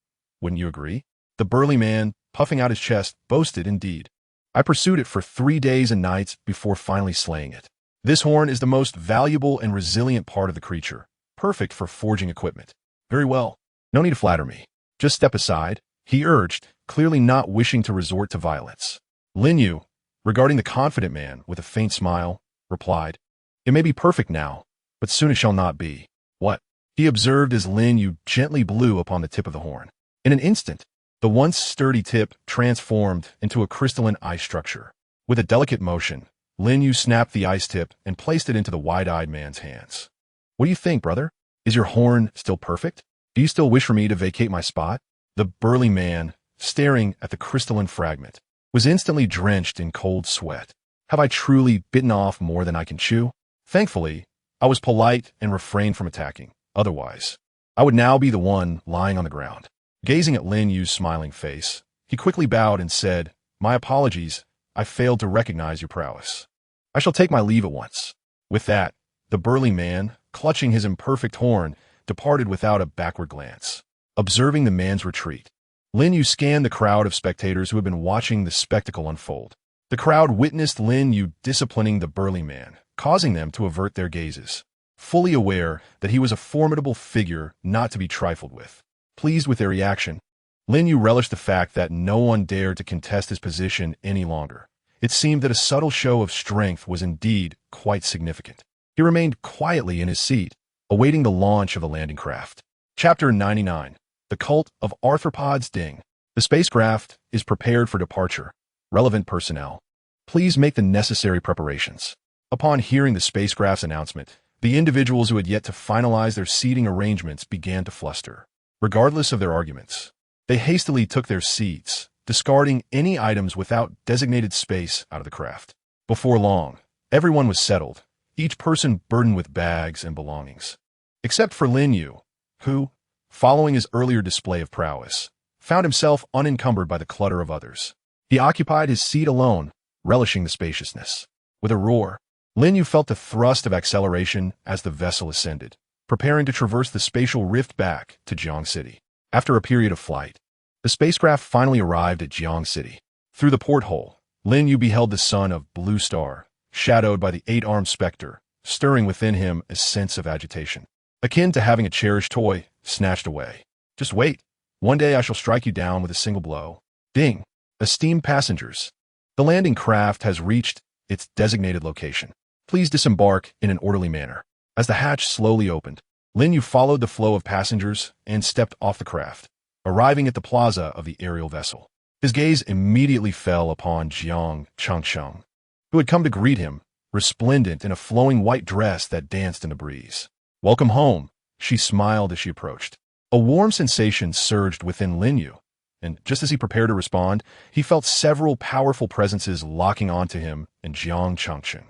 Wouldn't you agree? The burly man, puffing out his chest, boasted indeed. "I pursued it for 3 days and nights before finally slaying it. This horn is the most valuable and resilient part of the creature, perfect for forging equipment." "Very well. No need to flatter me. Just step aside," he urged, clearly not wishing to resort to violence. Lin Yu, regarding the confident man with a faint smile, replied, "It may be perfect now, but soon it shall not be." "What?" he observed as Lin Yu gently blew upon the tip of the horn. In an instant, the once sturdy tip transformed into a crystalline ice structure. With a delicate motion, Lin Yu snapped the ice tip and placed it into the wide-eyed man's hands. "What do you think, brother? Is your horn still perfect? Do you still wish for me to vacate my spot?" The burly man, staring at the crystalline fragment, was instantly drenched in cold sweat. "Have I truly bitten off more than I can chew?" Thankfully, I was polite and refrained from attacking. Otherwise, I would now be the one lying on the ground. Gazing at Lin Yu's smiling face, he quickly bowed and said, "My apologies, I failed to recognize your prowess. I shall take my leave at once." With that, the burly man, clutching his imperfect horn, departed without a backward glance. Observing the man's retreat, Lin Yu scanned the crowd of spectators who had been watching the spectacle unfold. The crowd witnessed Lin Yu disciplining the burly man, causing them to avert their gazes, fully aware that he was a formidable figure not to be trifled with. Pleased with their reaction, Lin Yu relished the fact that no one dared to contest his position any longer. It seemed that a subtle show of strength was indeed quite significant. He remained quietly in his seat, awaiting the launch of the landing craft. Chapter 99. The Cult of Arthropods Ding. The spacecraft is prepared for departure. Relevant personnel, please make the necessary preparations. Upon hearing the spacecraft's announcement, the individuals who had yet to finalize their seating arrangements began to fluster. Regardless of their arguments, they hastily took their seats, discarding any items without designated space out of the craft. Before long, everyone was settled, each person burdened with bags and belongings. Except for Lin Yu, who, following his earlier display of prowess, found himself unencumbered by the clutter of others. He occupied his seat alone, relishing the spaciousness. With a roar, Lin Yu felt the thrust of acceleration as the vessel ascended, preparing to traverse the spatial rift back to Jiang City. After a period of flight, the spacecraft finally arrived at Jiang City. Through the porthole, Lin Yu beheld the son of Blue Star, shadowed by the 8-armed specter, stirring within him a sense of agitation, akin to having a cherished toy snatched away. "Just wait. One day I shall strike you down with a single blow." Ding! Esteemed passengers, the landing craft has reached its designated location. Please disembark in an orderly manner. As the hatch slowly opened, Lin Yu followed the flow of passengers and stepped off the craft, arriving at the plaza of the aerial vessel. His gaze immediately fell upon Jiang Changsheng, who had come to greet him, resplendent in a flowing white dress that danced in the breeze. "Welcome home," she smiled as she approached. A warm sensation surged within Lin Yu, and just as he prepared to respond, he felt several powerful presences locking onto him and Jiang Changsheng.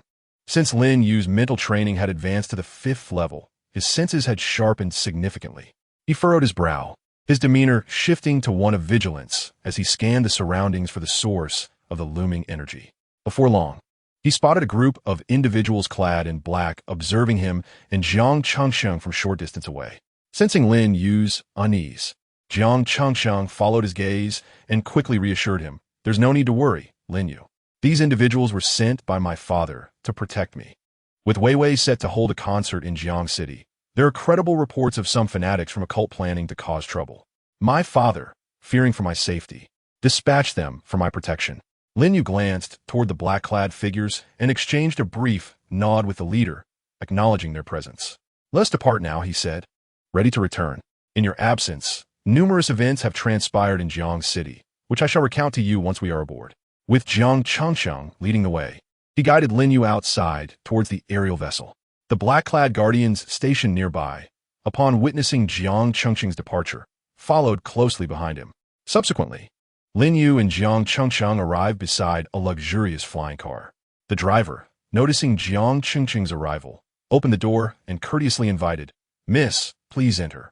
Since Lin Yu's mental training had advanced to the 5th level, his senses had sharpened significantly. He furrowed his brow, his demeanor shifting to one of vigilance as he scanned the surroundings for the source of the looming energy. Before long, he spotted a group of individuals clad in black observing him and Jiang Changsheng from short distance away. Sensing Lin Yu's unease, Jiang Changsheng followed his gaze and quickly reassured him, "There's no need to worry, Lin Yu. These individuals were sent by my father to protect me." With Weiwei set to hold a concert in Jiang City, there are credible reports of some fanatics from a cult planning to cause trouble. My father, fearing for my safety, dispatched them for my protection. Lin Yu glanced toward the black-clad figures and exchanged a brief nod with the leader, acknowledging their presence. "Let us depart now," he said, ready to return. "In your absence, numerous events have transpired in Jiang City, which I shall recount to you once we are aboard." With Jiang Changsheng leading the way, he guided Lin Yu outside towards the aerial vessel. The black-clad guardians stationed nearby, upon witnessing Jiang Changsheng's departure, followed closely behind him. Subsequently, Lin Yu and Jiang Changsheng arrived beside a luxurious flying car. The driver, noticing Jiang Changsheng's arrival, opened the door and courteously invited, "Miss, please enter."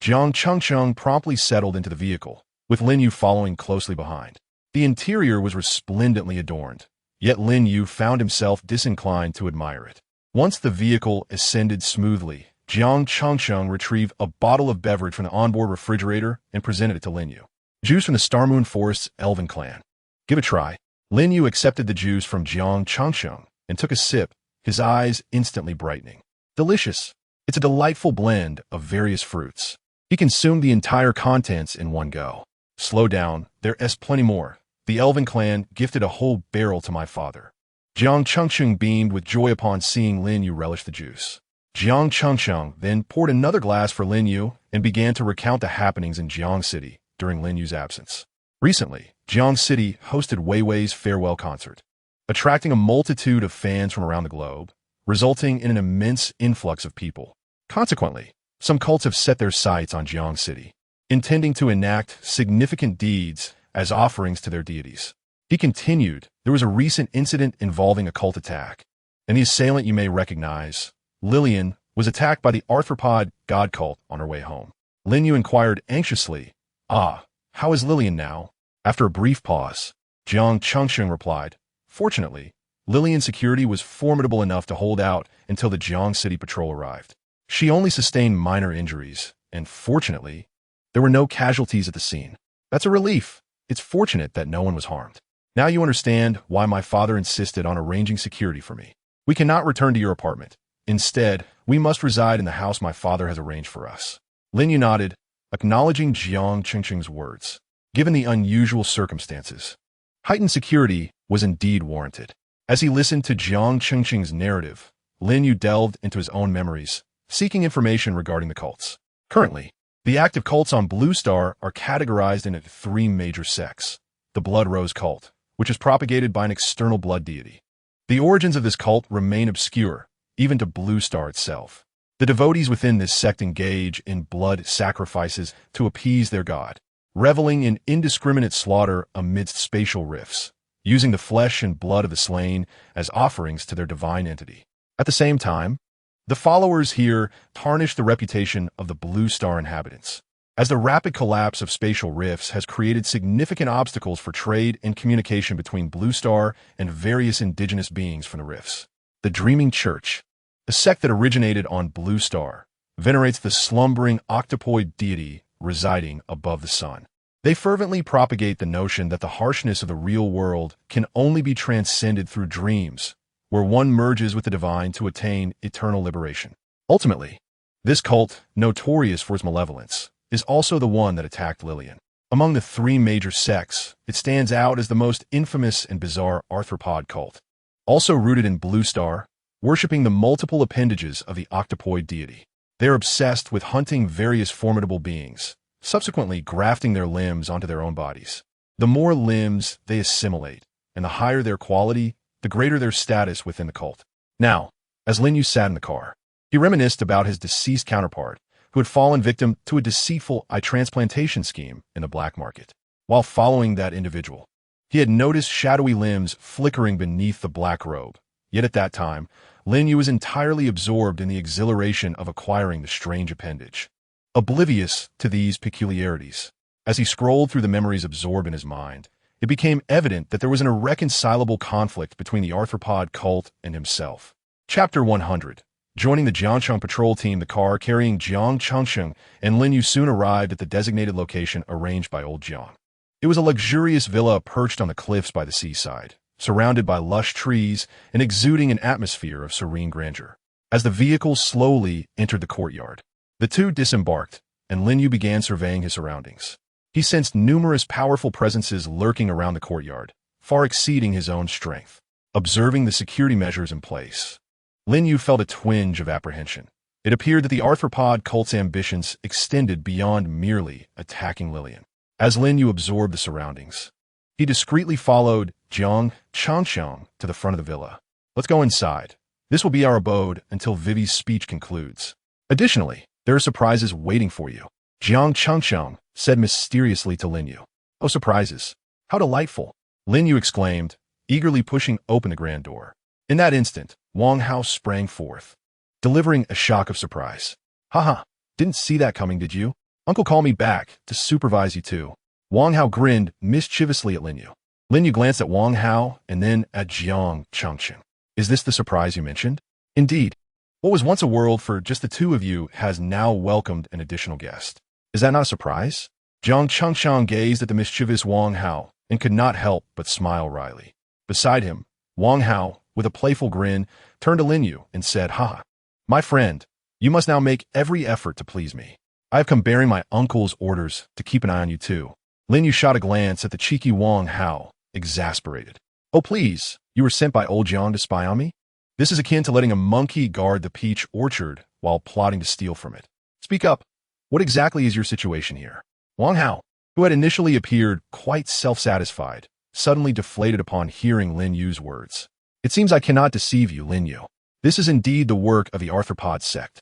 Jiang Changsheng promptly settled into the vehicle, with Lin Yu following closely behind. The interior was resplendently adorned, yet Lin Yu found himself disinclined to admire it. Once the vehicle ascended smoothly, Jiang Changsheng retrieved a bottle of beverage from the onboard refrigerator and presented it to Lin Yu. "Juice from the Starmoon Forest's elven clan. Give it a try." Lin Yu accepted the juice from Jiang Changsheng and took a sip, his eyes instantly brightening. "Delicious. It's a delightful blend of various fruits." He consumed the entire contents in one go. "Slow down, there's plenty more. The elven clan gifted a whole barrel to my father." Jiang Changsheng beamed with joy upon seeing Lin Yu relish the juice. Jiang Changsheng then poured another glass for Lin Yu and began to recount the happenings in Jiang City during Lin Yu's absence. Recently, Jiang City hosted Weiwei's farewell concert, attracting a multitude of fans from around the globe, resulting in an immense influx of people. Consequently, some cults have set their sights on Jiang City, intending to enact significant deeds as offerings to their deities. He continued, "There was a recent incident involving a cult attack, and the assailant you may recognize, Lillian, was attacked by the arthropod god cult on her way home." Lin Yu inquired anxiously, "Ah, how is Lillian now?" After a brief pause, Jiang Changsheng replied, "Fortunately, Lillian's security was formidable enough to hold out until the Jiang City patrol arrived. She only sustained minor injuries, and fortunately, there were no casualties at the scene." "That's a relief. It's fortunate that no one was harmed. Now you understand why my father insisted on arranging security for me. We cannot return to your apartment. Instead, we must reside in the house my father has arranged for us." Lin Yu nodded, acknowledging Jiang Changsheng's words. Given the unusual circumstances, heightened security was indeed warranted. As he listened to Jiang Changsheng's narrative, Lin Yu delved into his own memories, seeking information regarding the cults. Currently, the active cults on Blue Star are categorized into three major sects. The Blood Rose cult, which is propagated by an external blood deity. The origins of this cult remain obscure, even to Blue Star itself. The devotees within this sect engage in blood sacrifices to appease their god, reveling in indiscriminate slaughter amidst spatial rifts, using the flesh and blood of the slain as offerings to their divine entity. At the same time, the followers here tarnish the reputation of the Blue Star inhabitants, as the rapid collapse of spatial rifts has created significant obstacles for trade and communication between Blue Star and various indigenous beings from the rifts. The Dreaming Church, a sect that originated on Blue Star, venerates the slumbering octopoid deity residing above the sun. They fervently propagate the notion that the harshness of the real world can only be transcended through dreams, where one merges with the divine to attain eternal liberation. Ultimately, this cult, notorious for its malevolence, is also the one that attacked Lillian. Among the three major sects, it stands out as the most infamous and bizarre arthropod cult. Also rooted in Blue Star, worshipping the multiple appendages of the octopoid deity. They are obsessed with hunting various formidable beings, subsequently grafting their limbs onto their own bodies. The more limbs they assimilate, and the higher their quality, the greater their status within the cult. Now, as Lin Yu sat in the car, he reminisced about his deceased counterpart, who had fallen victim to a deceitful eye transplantation scheme in the black market. While following that individual, he had noticed shadowy limbs flickering beneath the black robe. Yet at that time, Lin Yu was entirely absorbed in the exhilaration of acquiring the strange appendage. oblivious to these peculiarities. As he scrolled through the memories absorbed in his mind, it became evident that there was an irreconcilable conflict between the arthropod cult and himself. Chapter 100. Joining the Jiangcheng patrol team, the car carrying Jiang Changsheng and Lin Yu soon arrived at the designated location arranged by old Jiang. It was a luxurious villa perched on the cliffs by the seaside, surrounded by lush trees and exuding an atmosphere of serene grandeur. As the vehicle slowly entered the courtyard, the two disembarked, and Lin Yu began surveying his surroundings. He sensed numerous powerful presences lurking around the courtyard, far exceeding his own strength. Observing the security measures in place, Lin Yu felt a twinge of apprehension. It appeared that the arthropod cult's ambitions extended beyond merely attacking Lillian. As Lin Yu absorbed the surroundings, he discreetly followed Jiang Changsheng to the front of the villa. Let's go inside. This will be our abode until Vivi's speech concludes. Additionally, there are surprises waiting for you, Jiang Changsheng said mysteriously to Lin Yu. Oh, surprises. How delightful, Lin Yu exclaimed, eagerly pushing open the grand door. In that instant, Wang Hao sprang forth, delivering a shock of surprise. Haha, didn't see that coming, did you? Uncle called me back to supervise you too. Wang Hao grinned mischievously at Lin Yu. Lin Yu glanced at Wang Hao and then at Jiang Changsheng. Is this the surprise you mentioned? Indeed. What was once a world for just the two of you has now welcomed an additional guest. Is that not a surprise? Jiang Changsheng gazed at the mischievous Wang Hao and could not help but smile wryly. Beside him, Wang Hao, with a playful grin, turned to Lin Yu and said, "Ha! My friend, you must now make every effort to please me. I have come bearing my uncle's orders to keep an eye on you too." Lin Yu shot a glance at the cheeky Wang Hao, exasperated. "Oh please, you were sent by old Jiang to spy on me? This is akin to letting a monkey guard the peach orchard while plotting to steal from it. Speak up. What exactly is your situation here?" Wang Hao, who had initially appeared quite self-satisfied, suddenly deflated upon hearing Lin Yu's words. "It seems I cannot deceive you, Lin Yu. This is indeed the work of the arthropod sect.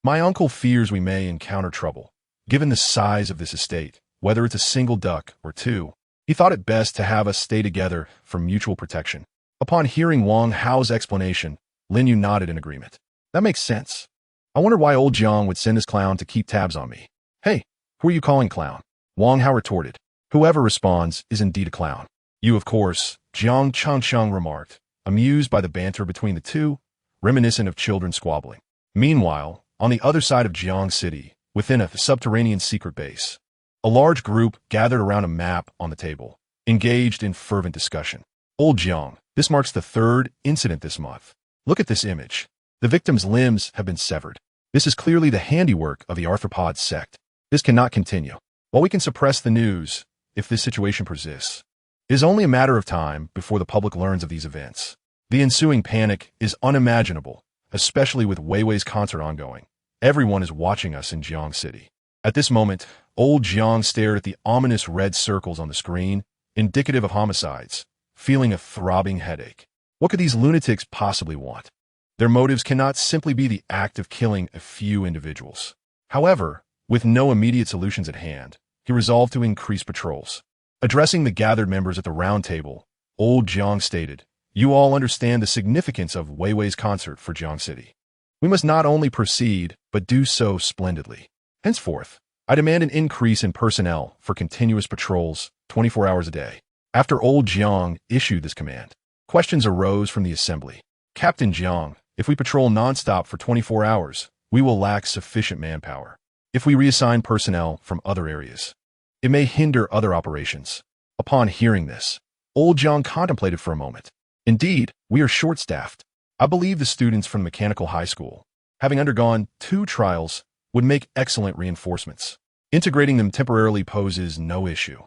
My uncle fears we may encounter trouble. Given the size of this estate, whether it's a single duck or two, he thought it best to have us stay together for mutual protection." Upon hearing Wang Hao's explanation, Lin Yu nodded in agreement. "That makes sense. I wondered why old Jiang would send his clown to keep tabs on me." "Hey, who are you calling clown?" Wang Hao retorted. "Whoever responds is indeed a clown." "You, of course," Jiang Changsheng remarked, amused by the banter between the two, reminiscent of children squabbling. Meanwhile, on the other side of Jiang City, within a subterranean secret base, a large group gathered around a map on the table, engaged in fervent discussion. "Old Jiang, this marks the third incident this month. Look at this image. The victim's limbs have been severed. This is clearly the handiwork of the arthropod sect. This cannot continue. While we can suppress the news, if this situation persists, it is only a matter of time before the public learns of these events. The ensuing panic is unimaginable, especially with Weiwei's concert ongoing. Everyone is watching us in Jiang City." At this moment, old Jiang stared at the ominous red circles on the screen, indicative of homicides, feeling a throbbing headache. What could these lunatics possibly want? Their motives cannot simply be the act of killing a few individuals. However, with no immediate solutions at hand, he resolved to increase patrols. Addressing the gathered members at the round table, old Jiang stated, "You all understand the significance of Weiwei's concert for Jiang City. We must not only proceed, but do so splendidly. Henceforth, I demand an increase in personnel for continuous patrols 24 hours a day." After old Jiang issued this command, questions arose from the assembly. "Captain Jiang, if we patrol non-stop for 24 hours, we will lack sufficient manpower. If we reassign personnel from other areas, it may hinder other operations." Upon hearing this, old Jiang contemplated for a moment. "Indeed, we are short-staffed. I believe the students from the mechanical high school, having undergone 2 trials, would make excellent reinforcements. Integrating them temporarily poses no issue.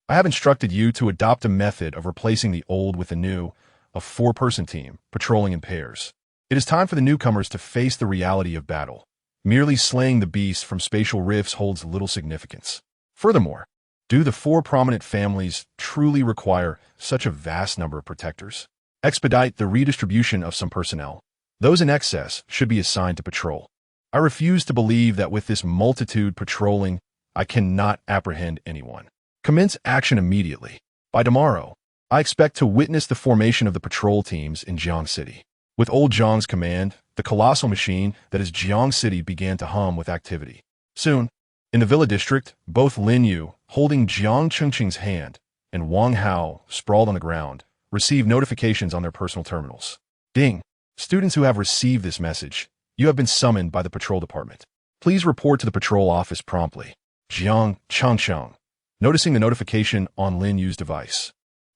I have instructed you to adopt a method of replacing the old with the new, a 4-person team, patrolling in pairs. It is time for the newcomers to face the reality of battle. Merely slaying the beast from spatial rifts holds little significance. Furthermore, do the 4 prominent families truly require such a vast number of protectors? Expedite the redistribution of some personnel. Those in excess should be assigned to patrol. I refuse to believe that with this multitude patrolling, I cannot apprehend anyone. Commence action immediately. By tomorrow, I expect to witness the formation of the patrol teams in Jiang City." With old Jiang's command, the colossal machine that is Jiang City began to hum with activity. Soon, In the villa district, both Lin Yu, holding Jiang Chengqing's hand, and Wang Hao, sprawled on the ground, received notifications on their personal terminals. Ding! Students who have received this message, you have been summoned by the patrol department. Please report to the patrol office promptly. Jiang Chengqing, noticing the notification on Lin Yu's device,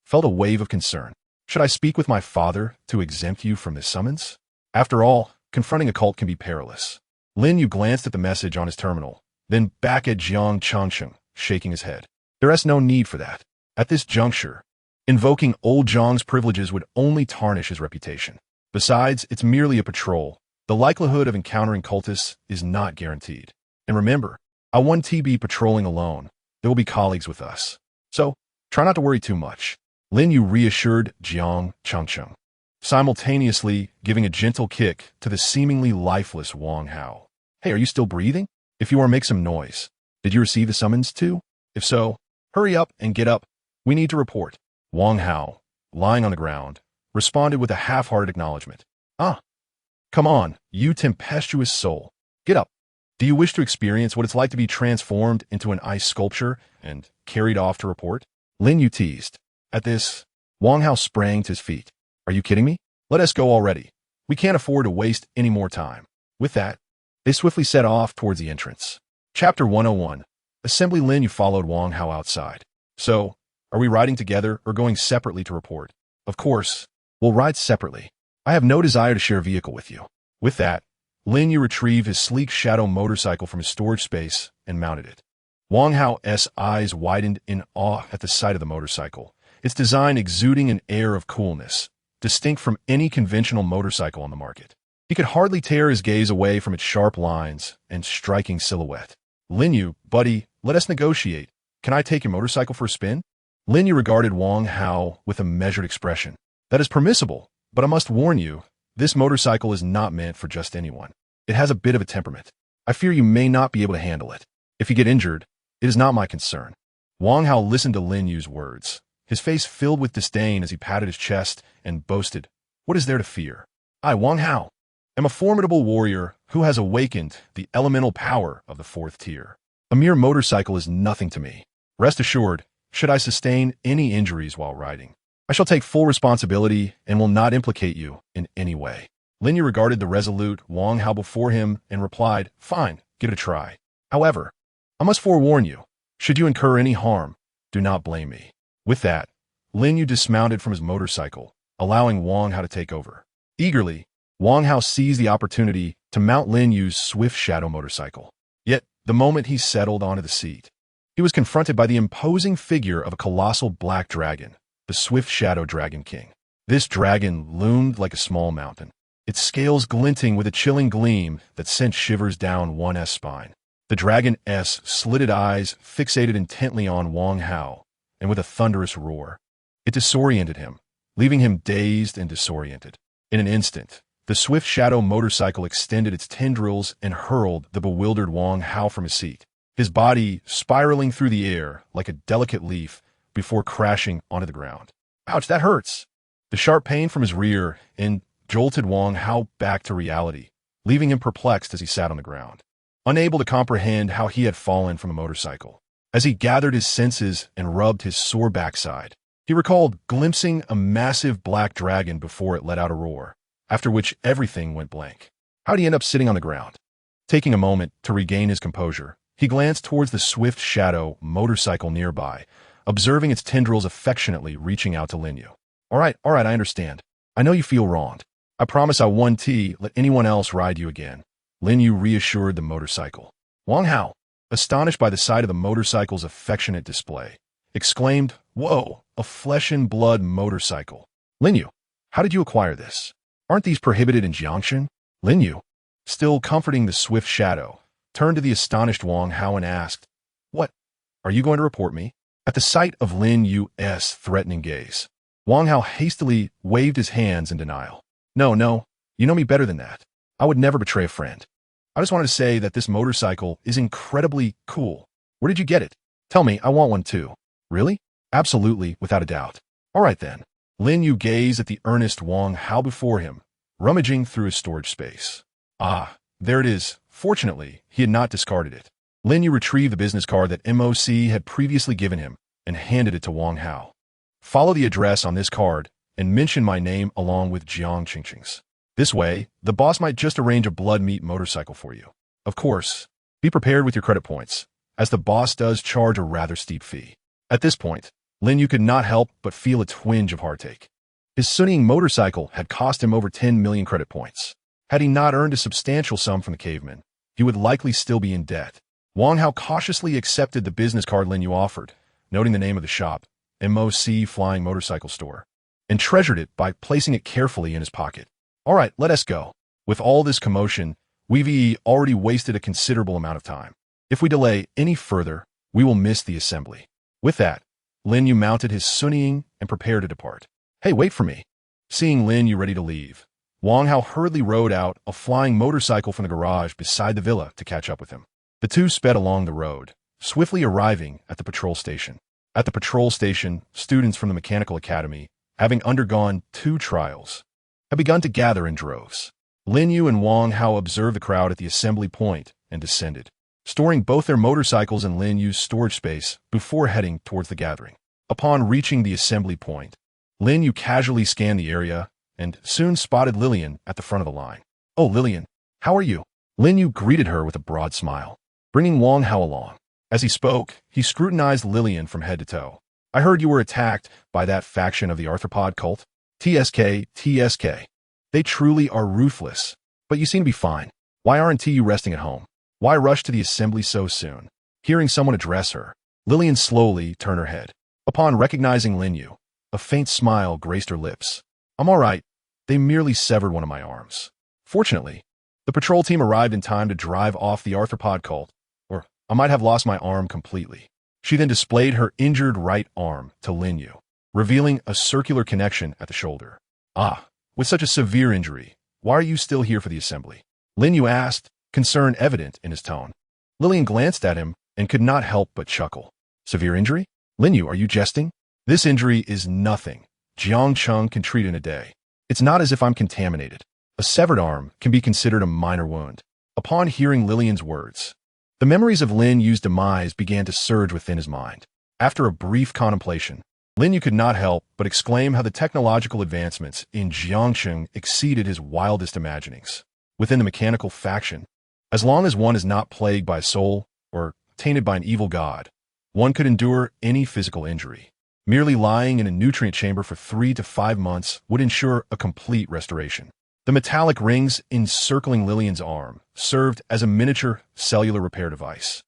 felt a wave of concern. Should I speak with my father to exempt you from this summons? After all, confronting a cult can be perilous. Lin Yu glanced at the message on his terminal, then back at Jiang Chengqing, shaking his head. There is no need for that. At this juncture, invoking old Jiang's privileges would only tarnish his reputation. Besides, it's merely a patrol. The likelihood of encountering cultists is not guaranteed. And remember, I won't be patrolling alone. There will be colleagues with us. So, try not to worry too much. Lin Yu reassured Jiang Chengqing, simultaneously giving a gentle kick to the seemingly lifeless Wang Hao. Hey, are you still breathing? If you are, make some noise. Did you receive the summons too? If so, hurry up and get up. We need to report. Wang Hao, lying on the ground, responded with a half-hearted acknowledgement. Ah, come on, you tempestuous soul. Get up. Do you wish to experience what it's like to be transformed into an ice sculpture and carried off to report? Lin Yu teased. At this, Wang Hao sprang to his feet. Are you kidding me? Let us go already. We can't afford to waste any more time. With that, they swiftly set off towards the entrance. Chapter 101. Assembly. Lin Yu followed Wang Hao outside. So, are we riding together or going separately to report? Of course, we'll ride separately. I have no desire to share a vehicle with you. With that, Lin Yu retrieved his sleek shadow motorcycle from his storage space and mounted it. Wang Hao's eyes widened in awe at the sight of the motorcycle, its design exuding an air of coolness, distinct from any conventional motorcycle on the market. He could hardly tear his gaze away from its sharp lines and striking silhouette. Lin Yu, buddy, let us negotiate. Can I take your motorcycle for a spin? Lin Yu regarded Wang Hao with a measured expression. That is permissible, but I must warn you, this motorcycle is not meant for just anyone. It has a bit of a temperament. I fear you may not be able to handle it. If you get injured, it is not my concern. Wang Hao listened to Lin Yu's words, his face filled with disdain as he patted his chest and boasted, what is there to fear? I, Wang Hao, am a formidable warrior who has awakened the elemental power of the fourth tier. A mere motorcycle is nothing to me. Rest assured, should I sustain any injuries while riding, I shall take full responsibility and will not implicate you in any way. Lin Yu regarded the resolute Wang Hao before him and replied, fine, give it a try. However, I must forewarn you, should you incur any harm, do not blame me. With that, Lin Yu dismounted from his motorcycle, allowing Wang Hao to take over. Eagerly, Wang Hao seized the opportunity to mount Lin Yu's swift shadow motorcycle. Yet, the moment he settled onto the seat, he was confronted by the imposing figure of a colossal black dragon, the swift shadow dragon king. This dragon loomed like a small mountain, its scales glinting with a chilling gleam that sent shivers down one's spine. The dragon's slitted eyes fixated intently on Wang Hao, and with a thunderous roar, it disoriented him, leaving him dazed and disoriented. In an instant, the swift shadow motorcycle extended its tendrils and hurled the bewildered Wang Hao from his seat, his body spiraling through the air like a delicate leaf before crashing onto the ground. Ouch, that hurts! The sharp pain from his rear end jolted Wang Hao back to reality, leaving him perplexed as he sat on the ground, unable to comprehend how he had fallen from a motorcycle. As he gathered his senses and rubbed his sore backside, he recalled glimpsing a massive black dragon before it let out a roar, after which everything went blank. How'd he end up sitting on the ground? Taking a moment to regain his composure, he glanced towards the swift shadow motorcycle nearby, observing its tendrils affectionately reaching out to Lin Yu. All right, I understand. I know you feel wronged. I promise I won't let anyone else ride you again. Lin Yu reassured the motorcycle. Wang Hao, astonished by the sight of the motorcycle's affectionate display, exclaimed, whoa, a flesh and blood motorcycle. Lin Yu, how did you acquire this? Aren't these prohibited in Jiangshan? Lin Yu, still comforting the swift shadow, turned to the astonished Wang Hao and asked, what? Are you going to report me? At the sight of Lin Yu's threatening gaze, Wang Hao hastily waved his hands in denial. No, you know me better than that. I would never betray a friend. I just wanted to say that this motorcycle is incredibly cool. Where did you get it? Tell me, I want one too. Really? Absolutely, without a doubt. All right then. Lin Yu gazed at the earnest Wang Hao before him, rummaging through his storage space. Ah, there it is. Fortunately, he had not discarded it. Lin Yu retrieved the business card that MOC had previously given him and handed it to Wang Hao. Follow the address on this card and mention my name along with Jiang Qingqing's. This way, the boss might just arrange a blood meat motorcycle for you. Of course, be prepared with your credit points, as the boss does charge a rather steep fee. At this point, Lin Yu could not help but feel a twinge of heartache. His sunnying motorcycle had cost him over 10 million credit points. Had he not earned a substantial sum from the caveman, he would likely still be in debt. Wang Hao cautiously accepted the business card Lin Yu offered, noting the name of the shop, MOC Flying Motorcycle Store, and treasured it by placing it carefully in his pocket. All right, let us go. With all this commotion, we've already wasted a considerable amount of time. If we delay any further, we will miss the assembly. With that, Lin Yu mounted his sunnying and prepared to depart. Hey, wait for me. Seeing Lin Yu ready to leave, Wang Hao hurriedly rode out a flying motorcycle from the garage beside the villa to catch up with him. The two sped along the road, swiftly arriving at the patrol station. At the patrol station, students from the Mechanical Academy, having undergone 2 trials, had begun to gather in droves. Lin Yu and Wang Hao observed the crowd at the assembly point and descended, storing both their motorcycles in Lin Yu's storage space before heading towards the gathering. Upon reaching the assembly point, Lin Yu casually scanned the area and soon spotted Lillian at the front of the line. Oh, Lillian, how are you? Lin Yu greeted her with a broad smile, bringing Wang Hao along. As he spoke, he scrutinized Lillian from head to toe. I heard you were attacked by that faction of the arthropod cult. TSK. They truly are ruthless, but you seem to be fine. Why aren't you resting at home? Why rush to the assembly so soon? Hearing someone address her, Lillian slowly turned her head. Upon recognizing Lin Yu, a faint smile graced her lips. I'm all right. They merely severed one of my arms. Fortunately, the patrol team arrived in time to drive off the arthropod cult, or I might have lost my arm completely. She then displayed her injured right arm to Lin Yu, revealing a circular connection at the shoulder. Ah, with such a severe injury, why are you still here for the assembly? Lin Yu asked, concern evident in his tone. Lillian glanced at him and could not help but chuckle. Severe injury? Lin Yu, are you jesting? This injury is nothing. Jiang Cheng can treat in a day. It's not as if I'm contaminated. A severed arm can be considered a minor wound. Upon hearing Lillian's words, the memories of Lin Yu's demise began to surge within his mind. After a brief contemplation, Lin Yu could not help but exclaim how the technological advancements in Jiangcheng exceeded his wildest imaginings. Within the mechanical faction, as long as one is not plagued by a soul or tainted by an evil god, one could endure any physical injury. Merely lying in a nutrient chamber for 3 to 5 months would ensure a complete restoration. The metallic rings encircling Lillian's arm served as a miniature cellular repair device.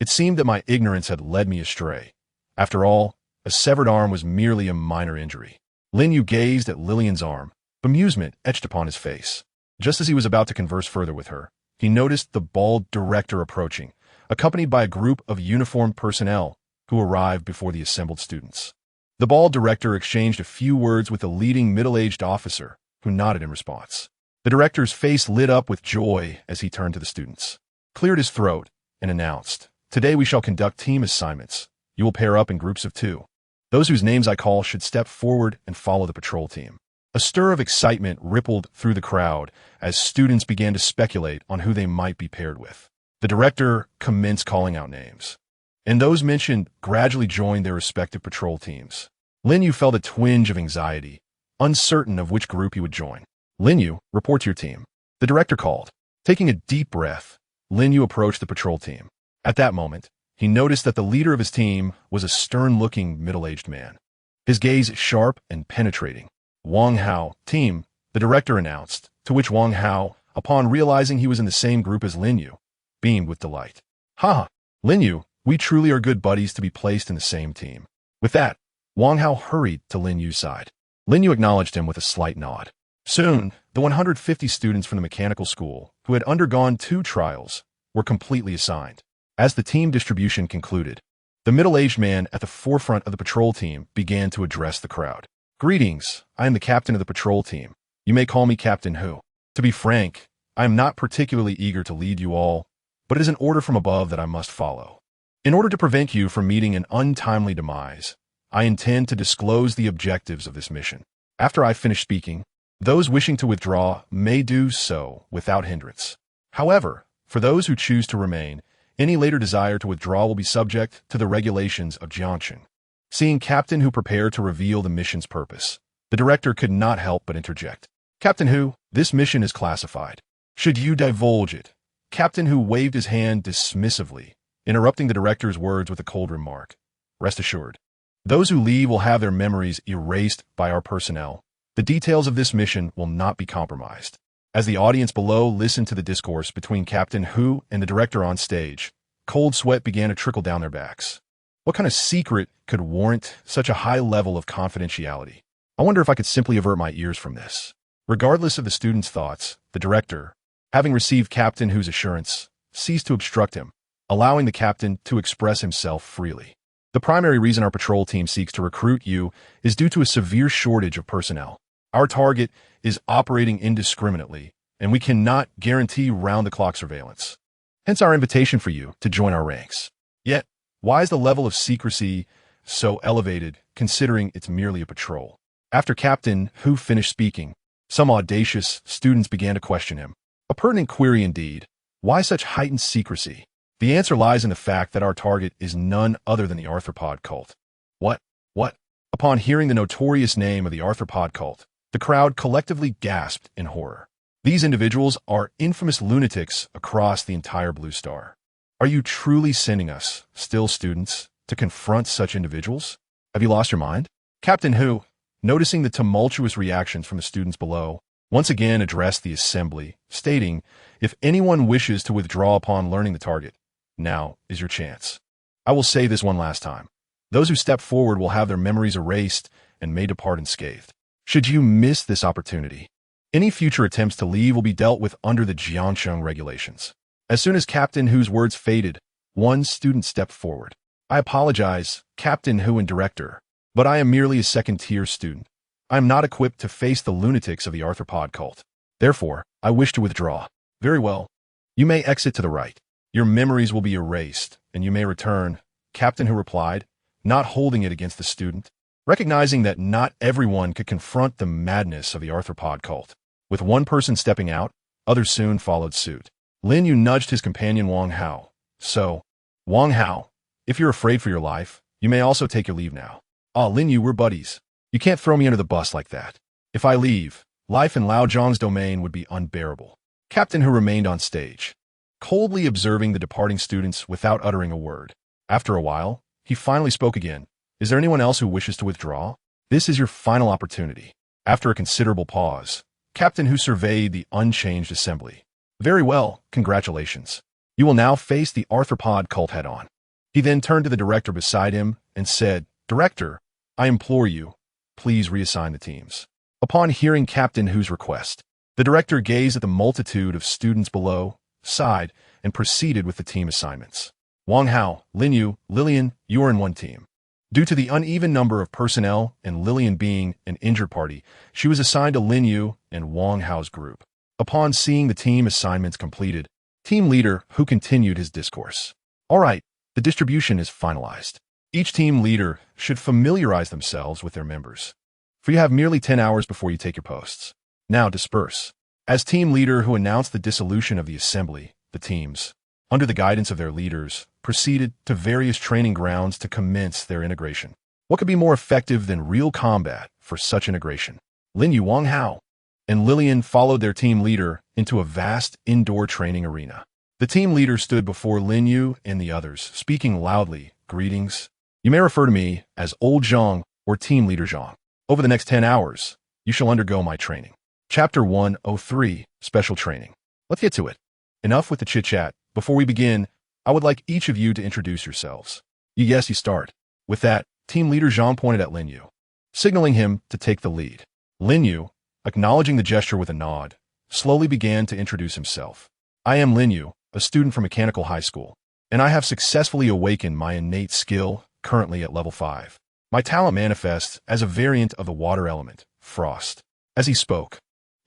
It seemed that my ignorance had led me astray. After all, a severed arm was merely a minor injury. Lin Yu gazed at Lillian's arm, bemusement etched upon his face. Just as he was about to converse further with her, he noticed the bald director approaching, accompanied by a group of uniformed personnel who arrived before the assembled students. The bald director exchanged a few words with a leading middle-aged officer, who nodded in response. The director's face lit up with joy as he turned to the students, cleared his throat, and announced, "Today we shall conduct team assignments. You will pair up in groups of 2. Those whose names I call should step forward and follow the patrol team." A stir of excitement rippled through the crowd as students began to speculate on who they might be paired with. The director commenced calling out names, and those mentioned gradually joined their respective patrol teams. Lin Yu felt a twinge of anxiety, uncertain of which group he would join. Lin Yu, report to your team. The director called. Taking a deep breath, Lin Yu approached the patrol team. At that moment, he noticed that the leader of his team was a stern-looking middle-aged man, his gaze sharp and penetrating. Wang Hao, team, the director announced, to which Wang Hao, upon realizing he was in the same group as Lin Yu, beamed with delight. Ha! Lin Yu, we truly are good buddies to be placed in the same team. With that, Wang Hao hurried to Lin Yu's side. Lin Yu acknowledged him with a slight nod. Soon, the 150 students from the mechanical school, who had undergone 2 trials, were completely assigned. As the team distribution concluded, the middle-aged man at the forefront of the patrol team began to address the crowd. Greetings, I am the captain of the patrol team. You may call me Captain Hu. To be frank, I am not particularly eager to lead you all, but it is an order from above that I must follow. In order to prevent you from meeting an untimely demise, I intend to disclose the objectives of this mission. After I finish speaking, those wishing to withdraw may do so without hindrance. However, for those who choose to remain, Any later desire to withdraw will be subject to the regulations of Jiangxing. Seeing Captain Hu prepare to reveal the mission's purpose, the director could not help but interject. Captain Hu, this mission is classified. Should you divulge it? Captain Hu waved his hand dismissively, interrupting the director's words with a cold remark. Rest assured, those who leave will have their memories erased by our personnel. The details of this mission will not be compromised. As the audience below listened to the discourse between Captain Hu and the director on stage, cold sweat began to trickle down their backs. What kind of secret could warrant such a high level of confidentiality? I wonder if I could simply avert my ears from this. Regardless of the students' thoughts, the director, having received Captain Hu's assurance, ceased to obstruct him, allowing the captain to express himself freely. The primary reason our patrol team seeks to recruit you is due to a severe shortage of personnel. Our target is operating indiscriminately, and we cannot guarantee round-the-clock surveillance. Hence our invitation for you to join our ranks. Yet, why is the level of secrecy so elevated, considering it's merely a patrol? After Captain Hu finished speaking, some audacious students began to question him. A pertinent query indeed. Why such heightened secrecy? The answer lies in the fact that our target is none other than the arthropod cult. What? Upon hearing the notorious name of the arthropod cult, the crowd collectively gasped in horror. These individuals are infamous lunatics across the entire Blue Star. Are you truly sending us, still students, to confront such individuals? Have you lost your mind? Captain Hu, noticing the tumultuous reactions from the students below, once again addressed the assembly, stating, if anyone wishes to withdraw upon learning the target, now is your chance. I will say this one last time. Those who step forward will have their memories erased and may depart unscathed. Should you miss this opportunity, any future attempts to leave will be dealt with under the Jiangxing regulations. As soon as Captain Hu's words faded, one student stepped forward. I apologize, Captain Hu and Director, but I am merely a second-tier student. I am not equipped to face the lunatics of the arthropod cult. Therefore, I wish to withdraw. Very well. You may exit to the right. Your memories will be erased, and you may return, Captain Hu replied, not holding it against the student. Recognizing that not everyone could confront the madness of the arthropod cult. With one person stepping out, others soon followed suit. Lin Yu nudged his companion Wang Hao. So, Wang Hao, if you're afraid for your life, you may also take your leave now. Ah, Lin Yu, we're buddies. You can't throw me under the bus like that. If I leave, life in Lao Zhang's domain would be unbearable. Captain Hu remained on stage, coldly observing the departing students without uttering a word. After a while, he finally spoke again. Is there anyone else who wishes to withdraw? This is your final opportunity. After a considerable pause, Captain Hu surveyed the unchanged assembly. Very well, congratulations. You will now face the arthropod cult head-on. He then turned to the director beside him and said, Director, I implore you, please reassign the teams. Upon hearing Captain Hu's request, the director gazed at the multitude of students below, sighed, and proceeded with the team assignments. Wang Hao, Lin Yu, Lillian, you are in one team. Due to the uneven number of personnel and Lillian being an injured party, she was assigned to Lin Yu and Wang Hao's group. Upon seeing the team assignments completed, team leader Hu continued his discourse. All right, the distribution is finalized. Each team leader should familiarize themselves with their members, for you have merely 10 hours before you take your posts. Now disperse. As team leader Hu announced the dissolution of the assembly, the teams, under the guidance of their leaders, proceeded to various training grounds to commence their integration. What could be more effective than real combat for such integration? Lin Yu, Wang Hao, and Lillian followed their team leader into a vast indoor training arena. The team leader stood before Lin Yu and the others, speaking loudly, Greetings. You may refer to me as Old Zhang or Team Leader Zhang. Over the next 10 hours, you shall undergo my training. Chapter 103, Special Training. Let's get to it. Enough with the chit-chat. Before we begin, I would like each of you to introduce yourselves. You start. With that, Team Leader Zhang pointed at Lin Yu, signaling him to take the lead. Lin Yu, acknowledging the gesture with a nod, slowly began to introduce himself. I am Lin Yu, a student from Mechanical High School, and I have successfully awakened my innate skill, currently at level 5. My talent manifests as a variant of the water element, frost. As he spoke,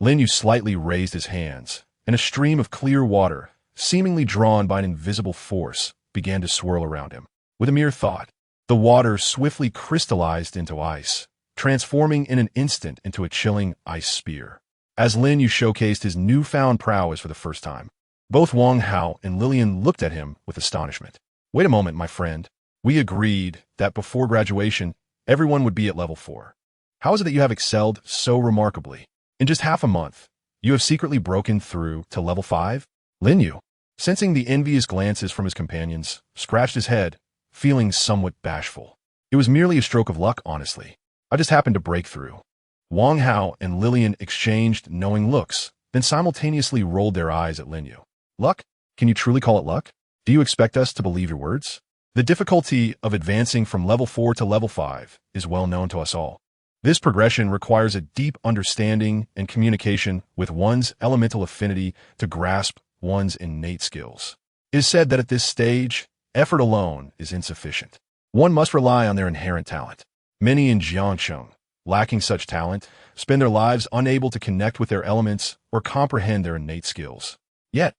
Lin Yu slightly raised his hands, and a stream of clear water, seemingly drawn by an invisible force, began to swirl around him. With a mere thought, the water swiftly crystallized into ice, transforming in an instant into a chilling ice spear. As Lin Yu showcased his newfound prowess for the first time, Both Wang Hao and Lillian looked at him with astonishment. Wait a moment, my friend. We agreed that before graduation, everyone would be at level 4. How is it that you have excelled so remarkably? In just half a month, you have secretly broken through to level 5? Lin Yu, sensing the envious glances from his companions, scratched his head, feeling somewhat bashful. It was merely a stroke of luck, honestly. I just happened to break through. Wang Hao and Lillian exchanged knowing looks, then simultaneously rolled their eyes at Lin Yu. Luck? Can you truly call it luck? Do you expect us to believe your words? The difficulty of advancing from level 4 to level 5 is well known to us all. This progression requires a deep understanding and communication with one's elemental affinity to grasp one's innate skills. It is said that at this stage, effort alone is insufficient. One must rely on their inherent talent. Many in Jiangcheng, lacking such talent, spend their lives unable to connect with their elements or comprehend their innate skills. Yet,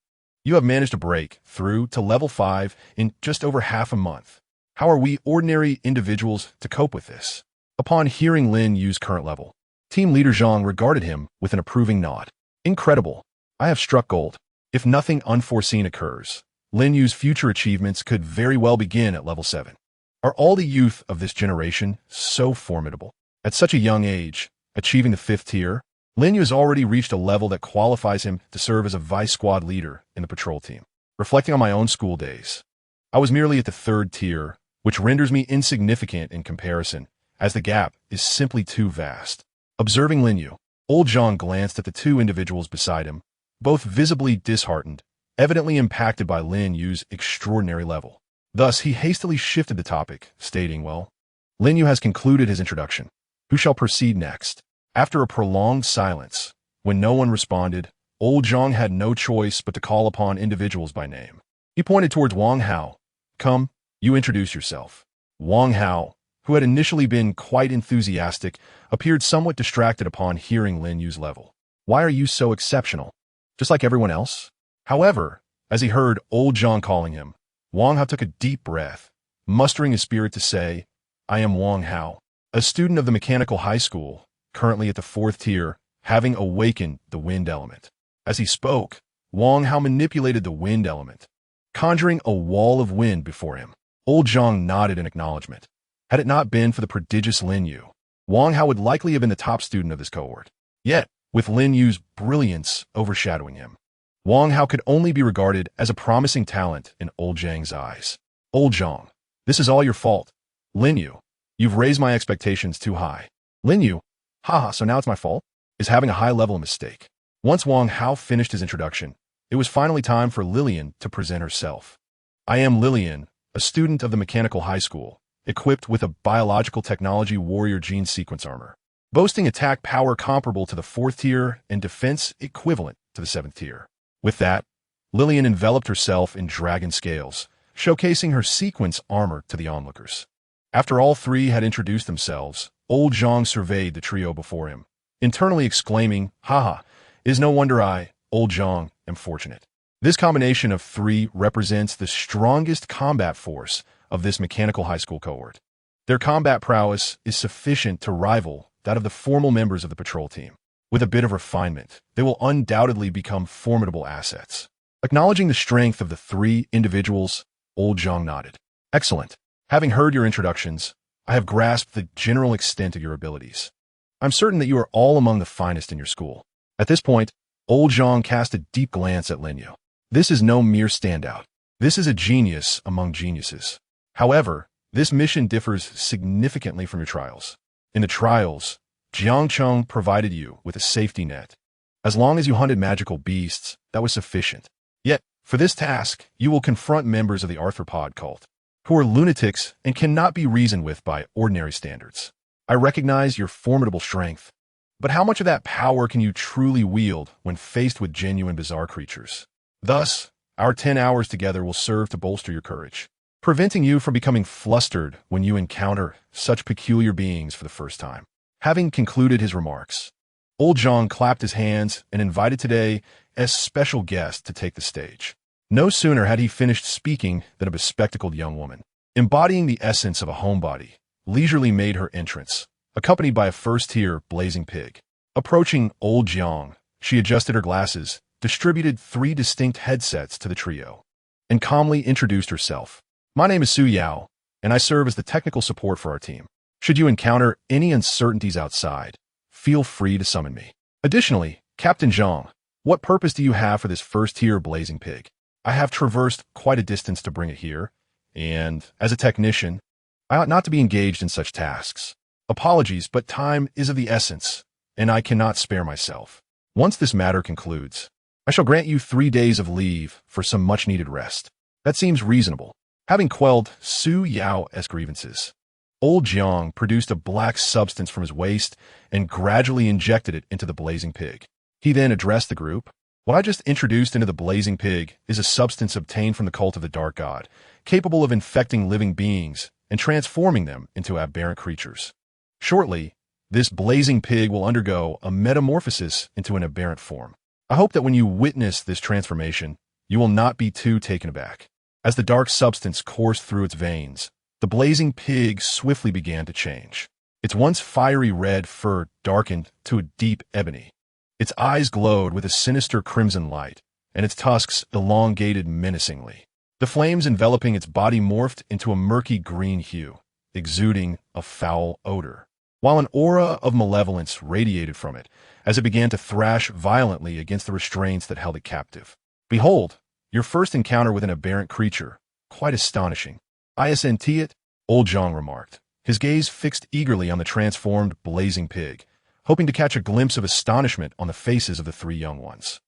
you have managed to break through to level 5 in just over half a month. How are we ordinary individuals to cope with this? Upon hearing Lin Yu's current level, team leader Zhang regarded him with an approving nod. Incredible. I have struck gold. If nothing unforeseen occurs, Lin Yu's future achievements could very well begin at level 7. Are all the youth of this generation so formidable? At such a young age, achieving the 5th tier, Lin Yu has already reached a level that qualifies him to serve as a vice squad leader in the patrol team. Reflecting on my own school days, I was merely at the 3rd tier, which renders me insignificant in comparison, as the gap is simply too vast. Observing Lin Yu, old Zhang glanced at the two individuals beside him, both visibly disheartened, evidently impacted by Lin Yu's extraordinary level. Thus, he hastily shifted the topic, stating, well, Lin Yu has concluded his introduction. Who shall proceed next? After a prolonged silence, when no one responded, old Zhang had no choice but to call upon individuals by name. He pointed towards Wang Hao. Come, you introduce yourself. Wang Hao, who had initially been quite enthusiastic, appeared somewhat distracted upon hearing Lin Yu's level. Why are you so exceptional? Just like everyone else? However, as he heard old Zhang calling him, Wang Hao took a deep breath, mustering his spirit to say, I am Wang Hao, a student of the mechanical high school, currently at the 4th tier, having awakened the wind element. As he spoke, Wang Hao manipulated the wind element, conjuring a wall of wind before him. Old Zhang nodded in acknowledgement. Had it not been for the prodigious Lin Yu, Wang Hao would likely have been the top student of this cohort. Yet, with Lin Yu's brilliance overshadowing him, Wang Hao could only be regarded as a promising talent in old Zhang's eyes. Old Zhang, this is all your fault. Lin Yu, you've raised my expectations too high. Lin Yu, haha, so now it's my fault? Is having a high level a mistake? Once Wang Hao finished his introduction, it was finally time for Lillian to present herself. I am Lillian, a student of the mechanical high school, equipped with a biological technology warrior gene sequence armor, boasting attack power comparable to the 4th tier and defense equivalent to the 7th tier. With that, Lillian enveloped herself in dragon scales, showcasing her sequence armor to the onlookers. After all three had introduced themselves, old Zhang surveyed the trio before him, internally exclaiming, haha, it is no wonder I, old Zhang, am fortunate. This combination of three represents the strongest combat force of this mechanical high school cohort. Their combat prowess is sufficient to rival that of the formal members of the patrol team. With a bit of refinement, they will undoubtedly become formidable assets. Acknowledging the strength of the three individuals, old Zhang nodded. Excellent. Having heard your introductions, I have grasped the general extent of your abilities. I'm certain that you are all among the finest in your school. At this point, old Zhang cast a deep glance at Lin Yu. This is no mere standout. This is a genius among geniuses. However, this mission differs significantly from your trials. In the trials, Jiangcheng provided you with a safety net. As long as you hunted magical beasts, that was sufficient. Yet, for this task, you will confront members of the arthropod cult, who are lunatics and cannot be reasoned with by ordinary standards. I recognize your formidable strength, but how much of that power can you truly wield when faced with genuine bizarre creatures? Thus, our 10 hours together will serve to bolster your courage, preventing you from becoming flustered when you encounter such peculiar beings for the first time. Having concluded his remarks, old Zhang clapped his hands and invited today as special guest to take the stage. No sooner had he finished speaking than a bespectacled young woman, embodying the essence of a homebody, leisurely made her entrance, accompanied by a first-tier blazing pig. Approaching old Zhang, she adjusted her glasses, distributed 3 distinct headsets to the trio, and calmly introduced herself. My name is Su Yao, and I serve as the technical support for our team. Should you encounter any uncertainties outside, feel free to summon me. Additionally, Captain Zhang, what purpose do you have for this first-tier blazing pig? I have traversed quite a distance to bring it here, and as a technician, I ought not to be engaged in such tasks. Apologies, but time is of the essence, and I cannot spare myself. Once this matter concludes, I shall grant you 3 days of leave for some much-needed rest. That seems reasonable. Having quelled Su Yao's grievances, Old Jiang produced a black substance from his waist and gradually injected it into the blazing pig. He then addressed the group. What I just introduced into the blazing pig is a substance obtained from the cult of the Dark God, capable of infecting living beings and transforming them into aberrant creatures. Shortly, this blazing pig will undergo a metamorphosis into an aberrant form. I hope that when you witness this transformation, you will not be too taken aback. As the dark substance coursed through its veins, the blazing pig swiftly began to change. Its once fiery red fur darkened to a deep ebony. Its eyes glowed with a sinister crimson light, and its tusks elongated menacingly. The flames enveloping its body morphed into a murky green hue, exuding a foul odor, while an aura of malevolence radiated from it as it began to thrash violently against the restraints that held it captive. Behold, your first encounter with an aberrant creature. Quite astonishing. Isn't it? Old Zhang remarked, his gaze fixed eagerly on the transformed blazing pig, hoping to catch a glimpse of astonishment on the faces of the 3 young ones.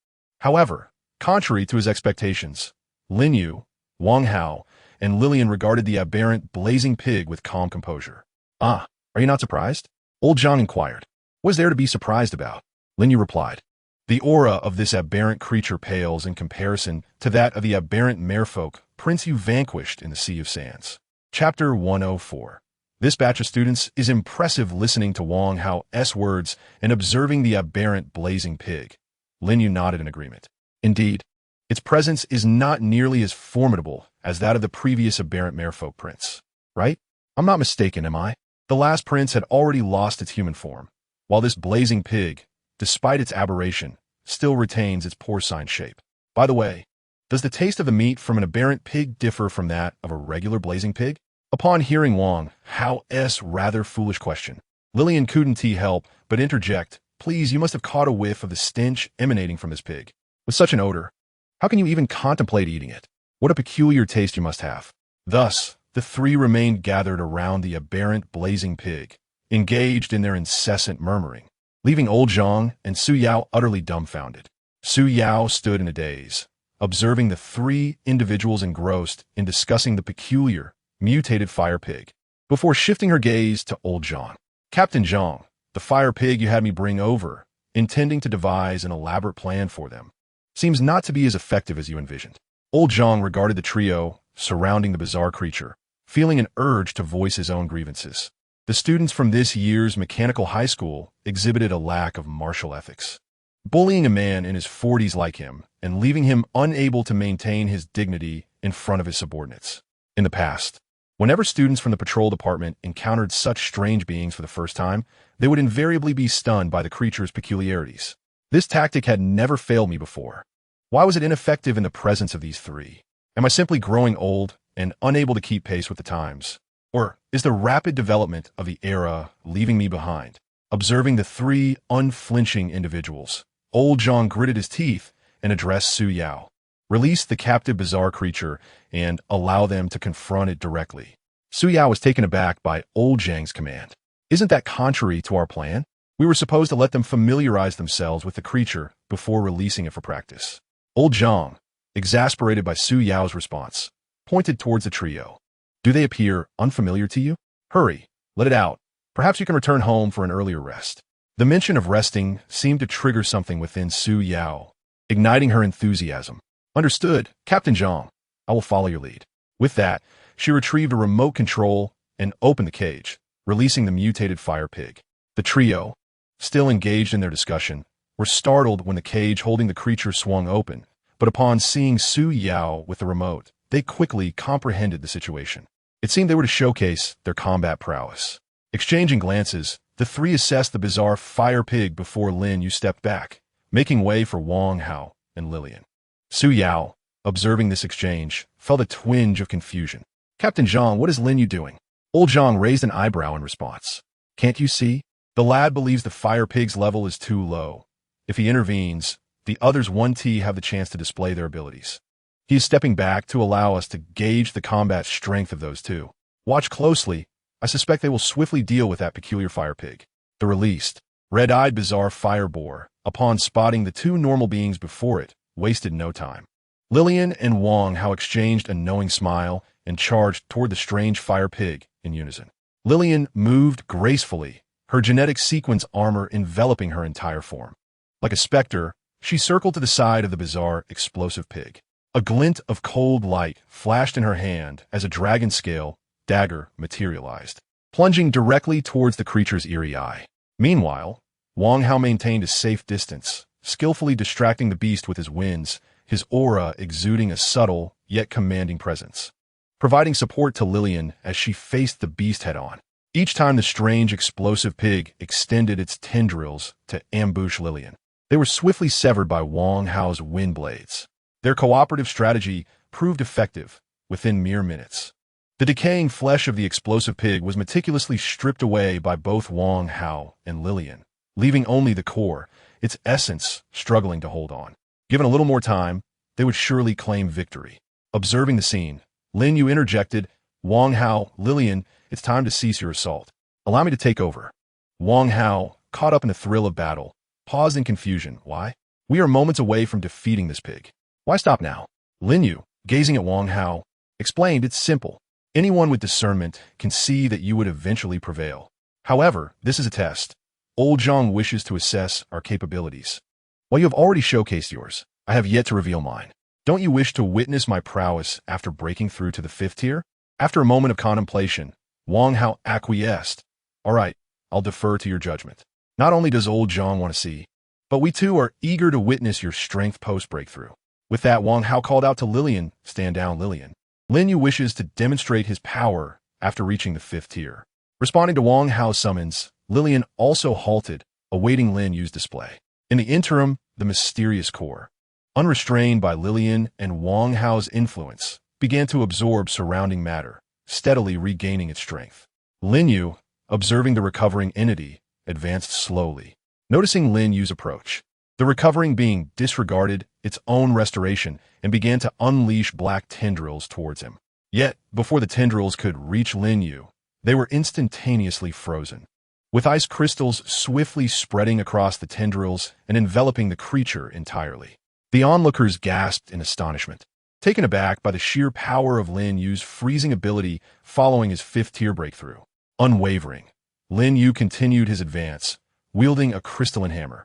However, contrary to his expectations, Lin Yu, Wang Hao, and Lillian regarded the aberrant blazing pig with calm composure. Ah, are you not surprised? Old Zhang inquired. What is there to be surprised about? Lin Yu replied. The aura of this aberrant creature pales in comparison to that of the aberrant merfolk prince you vanquished in the Sea of Sands. Chapter 104. This batch of students is impressive listening to Wang Hao's words and observing the aberrant blazing pig. Lin Yu nodded in agreement. Indeed, its presence is not nearly as formidable as that of the previous aberrant merfolk prince. Right? I'm not mistaken, am I? The last prince had already lost its human form, while this blazing pig, despite its aberration, still retains its porcine shape. By the way, does the taste of the meat from an aberrant pig differ from that of a regular blazing pig? Upon hearing Wang Hao's rather foolish question, Lillian couldn't help but interject, Please, you must have caught a whiff of the stench emanating from this pig. With such an odor, how can you even contemplate eating it? What a peculiar taste you must have. Thus, the 3 remained gathered around the aberrant blazing pig, engaged in their incessant murmuring, leaving Old Zhang and Su Yao utterly dumbfounded. Su Yao stood in a daze, observing the 3 individuals engrossed in discussing the peculiar, mutated fire pig, before shifting her gaze to Old Zhang. Captain Zhang, the fire pig you had me bring over, intending to devise an elaborate plan for them, seems not to be as effective as you envisioned. Old Zhang regarded the trio surrounding the bizarre creature, feeling an urge to voice his own grievances. The students from this year's mechanical high school exhibited a lack of martial ethics, bullying a man in his 40s like him and leaving him unable to maintain his dignity in front of his subordinates. In the past, whenever students from the patrol department encountered such strange beings for the first time, they would invariably be stunned by the creature's peculiarities. This tactic had never failed me before. Why was it ineffective in the presence of these 3? Am I simply growing old and unable to keep pace with the times? Or is the rapid development of the era leaving me behind? Observing the 3 unflinching individuals, Old Zhang gritted his teeth and addressed Su Yao. Release the captive bizarre creature and allow them to confront it directly. Su Yao was taken aback by Old Zhang's command. Isn't that contrary to our plan? We were supposed to let them familiarize themselves with the creature before releasing it for practice. Old Zhang, exasperated by Su Yao's response, pointed towards the trio. Do they appear unfamiliar to you? Hurry, let it out. Perhaps you can return home for an earlier rest. The mention of resting seemed to trigger something within Su Yao, igniting her enthusiasm. Understood, Captain Zhang. I will follow your lead. With that, she retrieved a remote control and opened the cage, releasing the mutated fire pig. The trio, still engaged in their discussion, were startled when the cage holding the creature swung open, but upon seeing Su Yao with the remote, they quickly comprehended the situation. It seemed they were to showcase their combat prowess. Exchanging glances, the 3 assessed the bizarre fire pig before Lin Yu stepped back, making way for Wang Hao and Lillian. Su Yao, observing this exchange, felt a twinge of confusion. Captain Zhang, what is Lin Yu doing? Old Zhang raised an eyebrow in response. Can't you see? The lad believes the fire pig's level is too low. If he intervenes, the others 1T have the chance to display their abilities. He is stepping back to allow us to gauge the combat strength of those two. Watch closely. I suspect they will swiftly deal with that peculiar fire pig. The released, red-eyed bizarre fire boar, upon spotting the two normal beings before it, wasted no time. Lillian and Wang Hao exchanged a knowing smile and charged toward the strange fire pig in unison. Lillian moved gracefully, her genetic sequence armor enveloping her entire form. Like a specter, she circled to the side of the bizarre, explosive pig. A glint of cold light flashed in her hand as a dragon-scale dagger materialized, plunging directly towards the creature's eerie eye. Meanwhile, Wang Hao maintained a safe distance, skillfully distracting the beast with his winds, his aura exuding a subtle yet commanding presence, providing support to Lillian as she faced the beast head-on. Each time the strange explosive pig extended its tendrils to ambush Lillian, they were swiftly severed by Wang Hao's wind blades. Their cooperative strategy proved effective within mere minutes. The decaying flesh of the explosive pig was meticulously stripped away by both Wang Hao and Lillian, leaving only the core, its essence, struggling to hold on. Given a little more time, they would surely claim victory. Observing the scene, Lin Yu interjected, Wang Hao, Lillian, it's time to cease your assault. Allow me to take over. Wang Hao, caught up in the thrill of battle, paused in confusion. Why? We are moments away from defeating this pig. Why stop now? Lin Yu, gazing at Wang Hao, explained it's simple. Anyone with discernment can see that you would eventually prevail. However, this is a test. Old Zhang wishes to assess our capabilities. While you have already showcased yours, I have yet to reveal mine. Don't you wish to witness my prowess after breaking through to the 5th tier? After a moment of contemplation, Wang Hao acquiesced. All right, I'll defer to your judgment. Not only does Old Zhang want to see, but we too are eager to witness your strength post-breakthrough. With that, Wang Hao called out to Lillian, stand down, Lillian. Lin Yu wishes to demonstrate his power after reaching the 5th tier. Responding to Wang Hao's summons, Lillian also halted, awaiting Lin Yu's display. In the interim, the mysterious core, unrestrained by Lillian and Wang Hao's influence, began to absorb surrounding matter, steadily regaining its strength. Lin Yu, observing the recovering entity, advanced slowly. Noticing Lin Yu's approach, the recovering being disregarded its own restoration and began to unleash black tendrils towards him. Yet, before the tendrils could reach Lin Yu, they were instantaneously frozen, with ice crystals swiftly spreading across the tendrils and enveloping the creature entirely. The onlookers gasped in astonishment, taken aback by the sheer power of Lin Yu's freezing ability following his 5th tier breakthrough. Unwavering, Lin Yu continued his advance, wielding a crystalline hammer,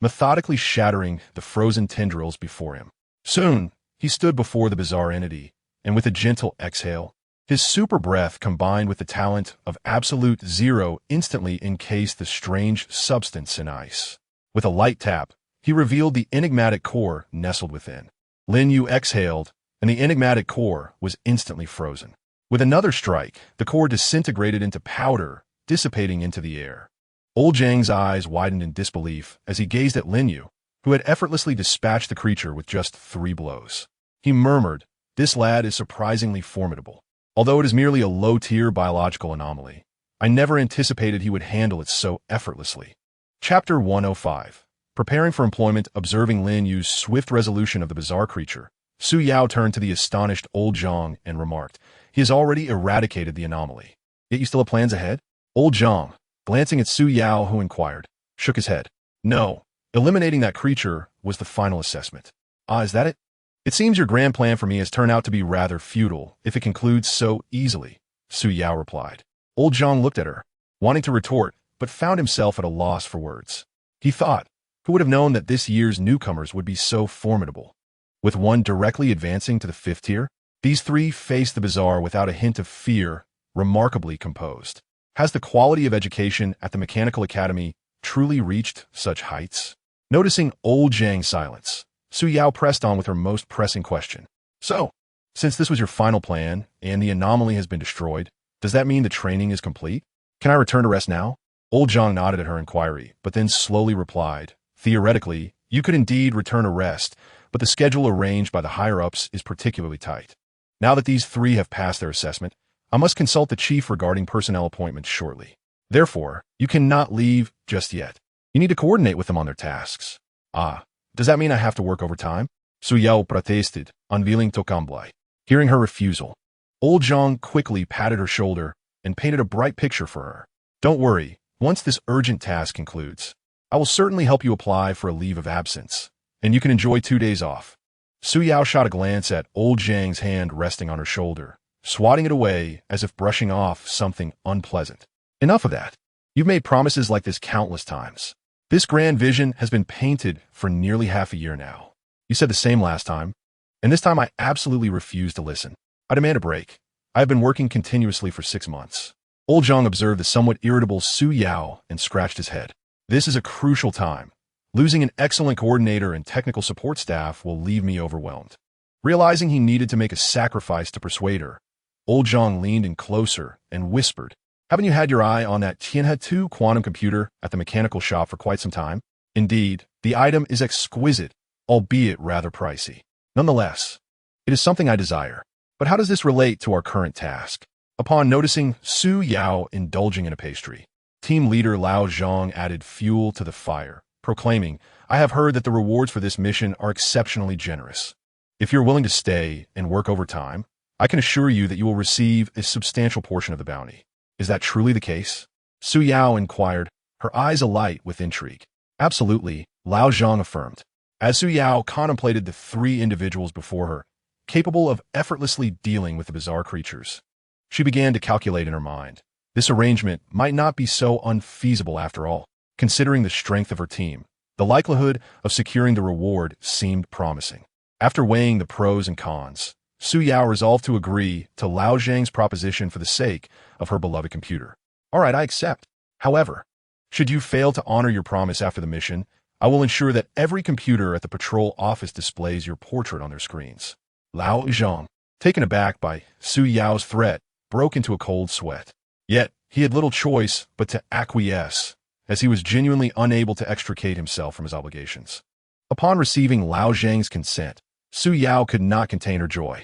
methodically shattering the frozen tendrils before him. Soon, he stood before the bizarre entity, and with a gentle exhale, his super breath combined with the talent of absolute zero instantly encased the strange substance in ice. With a light tap, he revealed the enigmatic core nestled within. Lin Yu exhaled, and the enigmatic core was instantly frozen. With another strike, the core disintegrated into powder, dissipating into the air. Old Zhang's eyes widened in disbelief as he gazed at Lin Yu, who had effortlessly dispatched the creature with just 3 blows. He murmured, "This lad is surprisingly formidable. Although it is merely a low-tier biological anomaly, I never anticipated he would handle it so effortlessly." Chapter 105. Preparing for employment, observing Lin Yu's swift resolution of the bizarre creature, Su Yao turned to the astonished Old Zhang and remarked, "He has already eradicated the anomaly. Yet you still have plans ahead?" Old Zhang, glancing at Su Yao who inquired, shook his head. "No, eliminating that creature was the final assessment." "Ah, is that it? It seems your grand plan for me has turned out to be rather futile, if it concludes so easily," Su Yao replied. Old Zhang looked at her, wanting to retort, but found himself at a loss for words. He thought, who would have known that this year's newcomers would be so formidable? With one directly advancing to the 5th tier, these 3 faced the bizarre without a hint of fear, remarkably composed. Has the quality of education at the Mechanical Academy truly reached such heights? Noticing Old Zhang's silence, Su Yao pressed on with her most pressing question. "So, since this was your final plan, and the anomaly has been destroyed, does that mean the training is complete? Can I return to rest now?" Old Zhang nodded at her inquiry, but then slowly replied, "Theoretically, you could indeed return to rest, but the schedule arranged by the higher-ups is particularly tight. Now that these three have passed their assessment, I must consult the chief regarding personnel appointments shortly. Therefore, you cannot leave just yet. You need to coordinate with them on their tasks. Ah, does that mean I have to work overtime? Su Yao protested, unveiling Tokamblai. Hearing her refusal, Old Zhang quickly patted her shoulder and painted a bright picture for her. Don't worry, once this urgent task concludes, I will certainly help you apply for a leave of absence, and you can enjoy 2 days off. Su Yao shot a glance at Old Zhang's hand resting on her shoulder, swatting it away as if brushing off something unpleasant. Enough of that. You've made promises like this countless times. This grand vision has been painted for nearly half a year now. You said the same last time, and this time I absolutely refuse to listen. I demand a break. I have been working continuously for 6 months. Old Zhang observed the somewhat irritable Su Yao and scratched his head. This is a crucial time. Losing an excellent coordinator and technical support staff will leave me overwhelmed. Realizing he needed to make a sacrifice to persuade her, Old Zhang leaned in closer and whispered, haven't you had your eye on that Tianhe 2 quantum computer at the mechanical shop for quite some time? Indeed, the item is exquisite, albeit rather pricey. Nonetheless, it is something I desire. But how does this relate to our current task? Upon noticing Su Yao indulging in a pastry, team leader Lao Zhang added fuel to the fire, proclaiming, I have heard that the rewards for this mission are exceptionally generous. If you're willing to stay and work overtime, I can assure you that you will receive a substantial portion of the bounty. Is that truly the case? Su Yao inquired, her eyes alight with intrigue. Absolutely, Lao Zhang affirmed. As Su Yao contemplated the three individuals before her, capable of effortlessly dealing with the bizarre creatures, she began to calculate in her mind. This arrangement might not be so unfeasible after all. Considering the strength of her team, the likelihood of securing the reward seemed promising. After weighing the pros and cons, Su Yao resolved to agree to Lao Zhang's proposition for the sake of her beloved computer. All right, I accept. However, should you fail to honor your promise after the mission, I will ensure that every computer at the patrol office displays your portrait on their screens. Lao Zhang, taken aback by Su Yao's threat, broke into a cold sweat. Yet, he had little choice but to acquiesce, as he was genuinely unable to extricate himself from his obligations. Upon receiving Lao Zhang's consent, Su Yao could not contain her joy.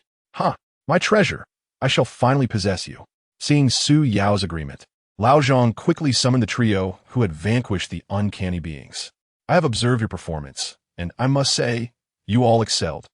My treasure! I shall finally possess you. Seeing Su Yao's agreement, Lao Zhang quickly summoned the trio who had vanquished the uncanny beings. I have observed your performance, and I must say, you all excelled.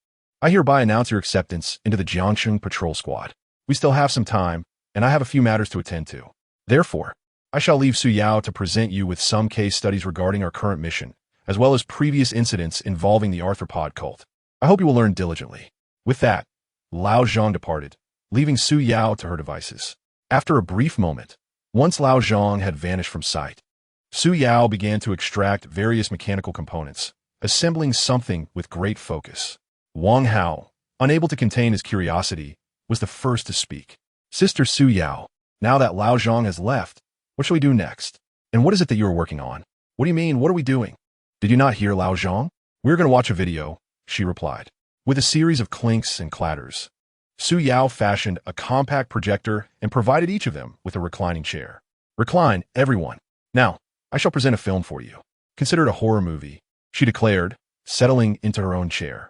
I hereby announce your acceptance into the Jiangcheng Patrol Squad. We still have some time, and I have a few matters to attend to. Therefore, I shall leave Su Yao to present you with some case studies regarding our current mission, as well as previous incidents involving the arthropod cult. I hope you will learn diligently. With that, Lao Zhang departed, leaving Su Yao to her devices. After a brief moment, once Lao Zhang had vanished from sight, Su Yao began to extract various mechanical components, assembling something with great focus. Wang Hao, unable to contain his curiosity, was the first to speak. Sister Su Yao, now that Lao Zhang has left, what shall we do next? And what is it that you are working on? What do you mean, what are we doing? Did you not hear Lao Zhang? We're going to watch a video, she replied. With a series of clinks and clatters, Su Yao fashioned a compact projector and provided each of them with a reclining chair. Recline, everyone. Now, I shall present a film for you. Consider it a horror movie, she declared, settling into her own chair.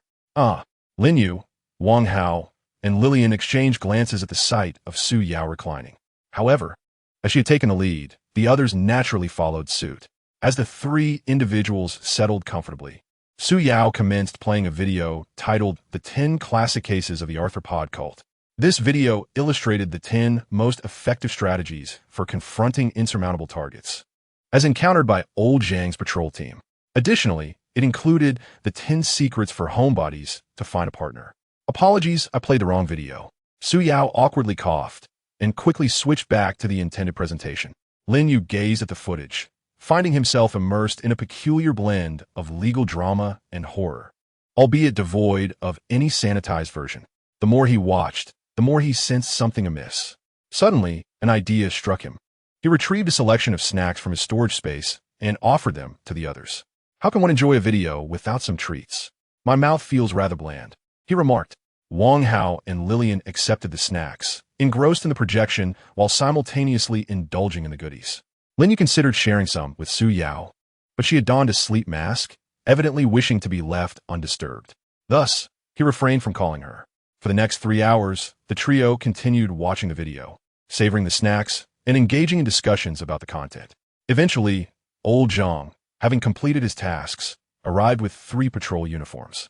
Lin Yu, Wang Hao, and Lillian exchanged glances at the sight of Su Yao reclining. However, as she had taken the lead, the others naturally followed suit. As the three individuals settled comfortably, Su Yao commenced playing a video titled The 10 Classic Cases of the Arthropod Cult. This video illustrated the 10 most effective strategies for confronting insurmountable targets, as encountered by Old Zhang's patrol team. Additionally, it included the 10 secrets for homebodies to find a partner. Apologies, I played the wrong video. Su Yao awkwardly coughed and quickly switched back to the intended presentation. Lin Yu gazed at the footage, finding himself immersed in a peculiar blend of legal drama and horror, albeit devoid of any sanitized version. The more he watched, the more he sensed something amiss. Suddenly, an idea struck him. He retrieved a selection of snacks from his storage space and offered them to the others. How can one enjoy a video without some treats? My mouth feels rather bland, he remarked. Wang Hao and Lillian accepted the snacks, engrossed in the projection while simultaneously indulging in the goodies. Lin Yu considered sharing some with Su Yao, but she had donned a sleep mask, evidently wishing to be left undisturbed. Thus, he refrained from calling her. For the next 3 hours, the trio continued watching the video, savoring the snacks, and engaging in discussions about the content. Eventually, Old Zhang, having completed his tasks, arrived with 3 patrol uniforms.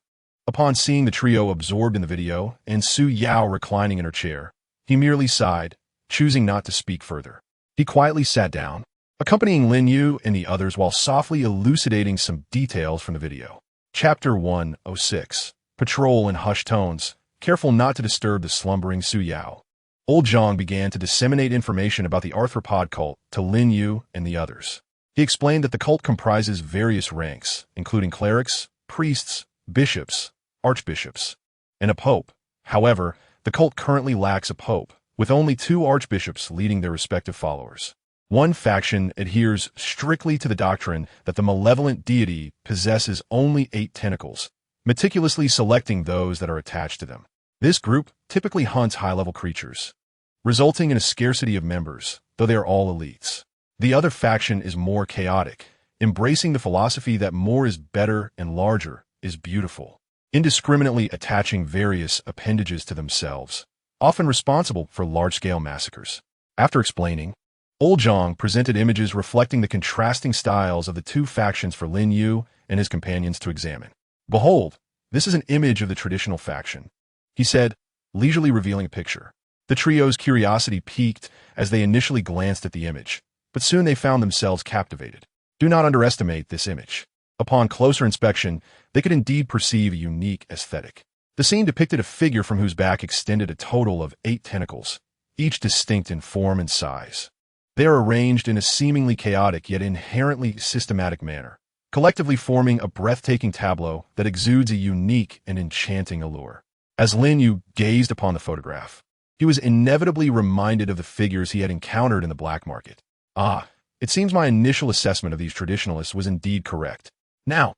Upon seeing the trio absorbed in the video and Su Yao reclining in her chair, he merely sighed, choosing not to speak further. He quietly sat down, accompanying Lin Yu and the others while softly elucidating some details from the video. Chapter 106. Patrol in hushed tones, careful not to disturb the slumbering Su Yao. Old Zhang began to disseminate information about the arthropod cult to Lin Yu and the others. He explained that the cult comprises various ranks, including clerics, priests, bishops, archbishops, and a pope. However, the cult currently lacks a pope, with only 2 archbishops leading their respective followers. One faction adheres strictly to the doctrine that the malevolent deity possesses only 8 tentacles, meticulously selecting those that are attached to them. This group typically hunts high-level creatures, resulting in a scarcity of members, though they are all elites. The other faction is more chaotic, embracing the philosophy that more is better and larger is beautiful, indiscriminately attaching various appendages to themselves, often responsible for large-scale massacres. After explaining, Old Zhang presented images reflecting the contrasting styles of the 2 factions for Lin Yu and his companions to examine. "Behold, this is an image of the traditional faction," he said, leisurely revealing a picture. The trio's curiosity piqued as they initially glanced at the image, but soon they found themselves captivated. Do not underestimate this image. Upon closer inspection, they could indeed perceive a unique aesthetic. The scene depicted a figure from whose back extended a total of 8 tentacles, each distinct in form and size. They are arranged in a seemingly chaotic yet inherently systematic manner, collectively forming a breathtaking tableau that exudes a unique and enchanting allure. As Lin Yu gazed upon the photograph, he was inevitably reminded of the figures he had encountered in the black market. It seems my initial assessment of these traditionalists was indeed correct. Now,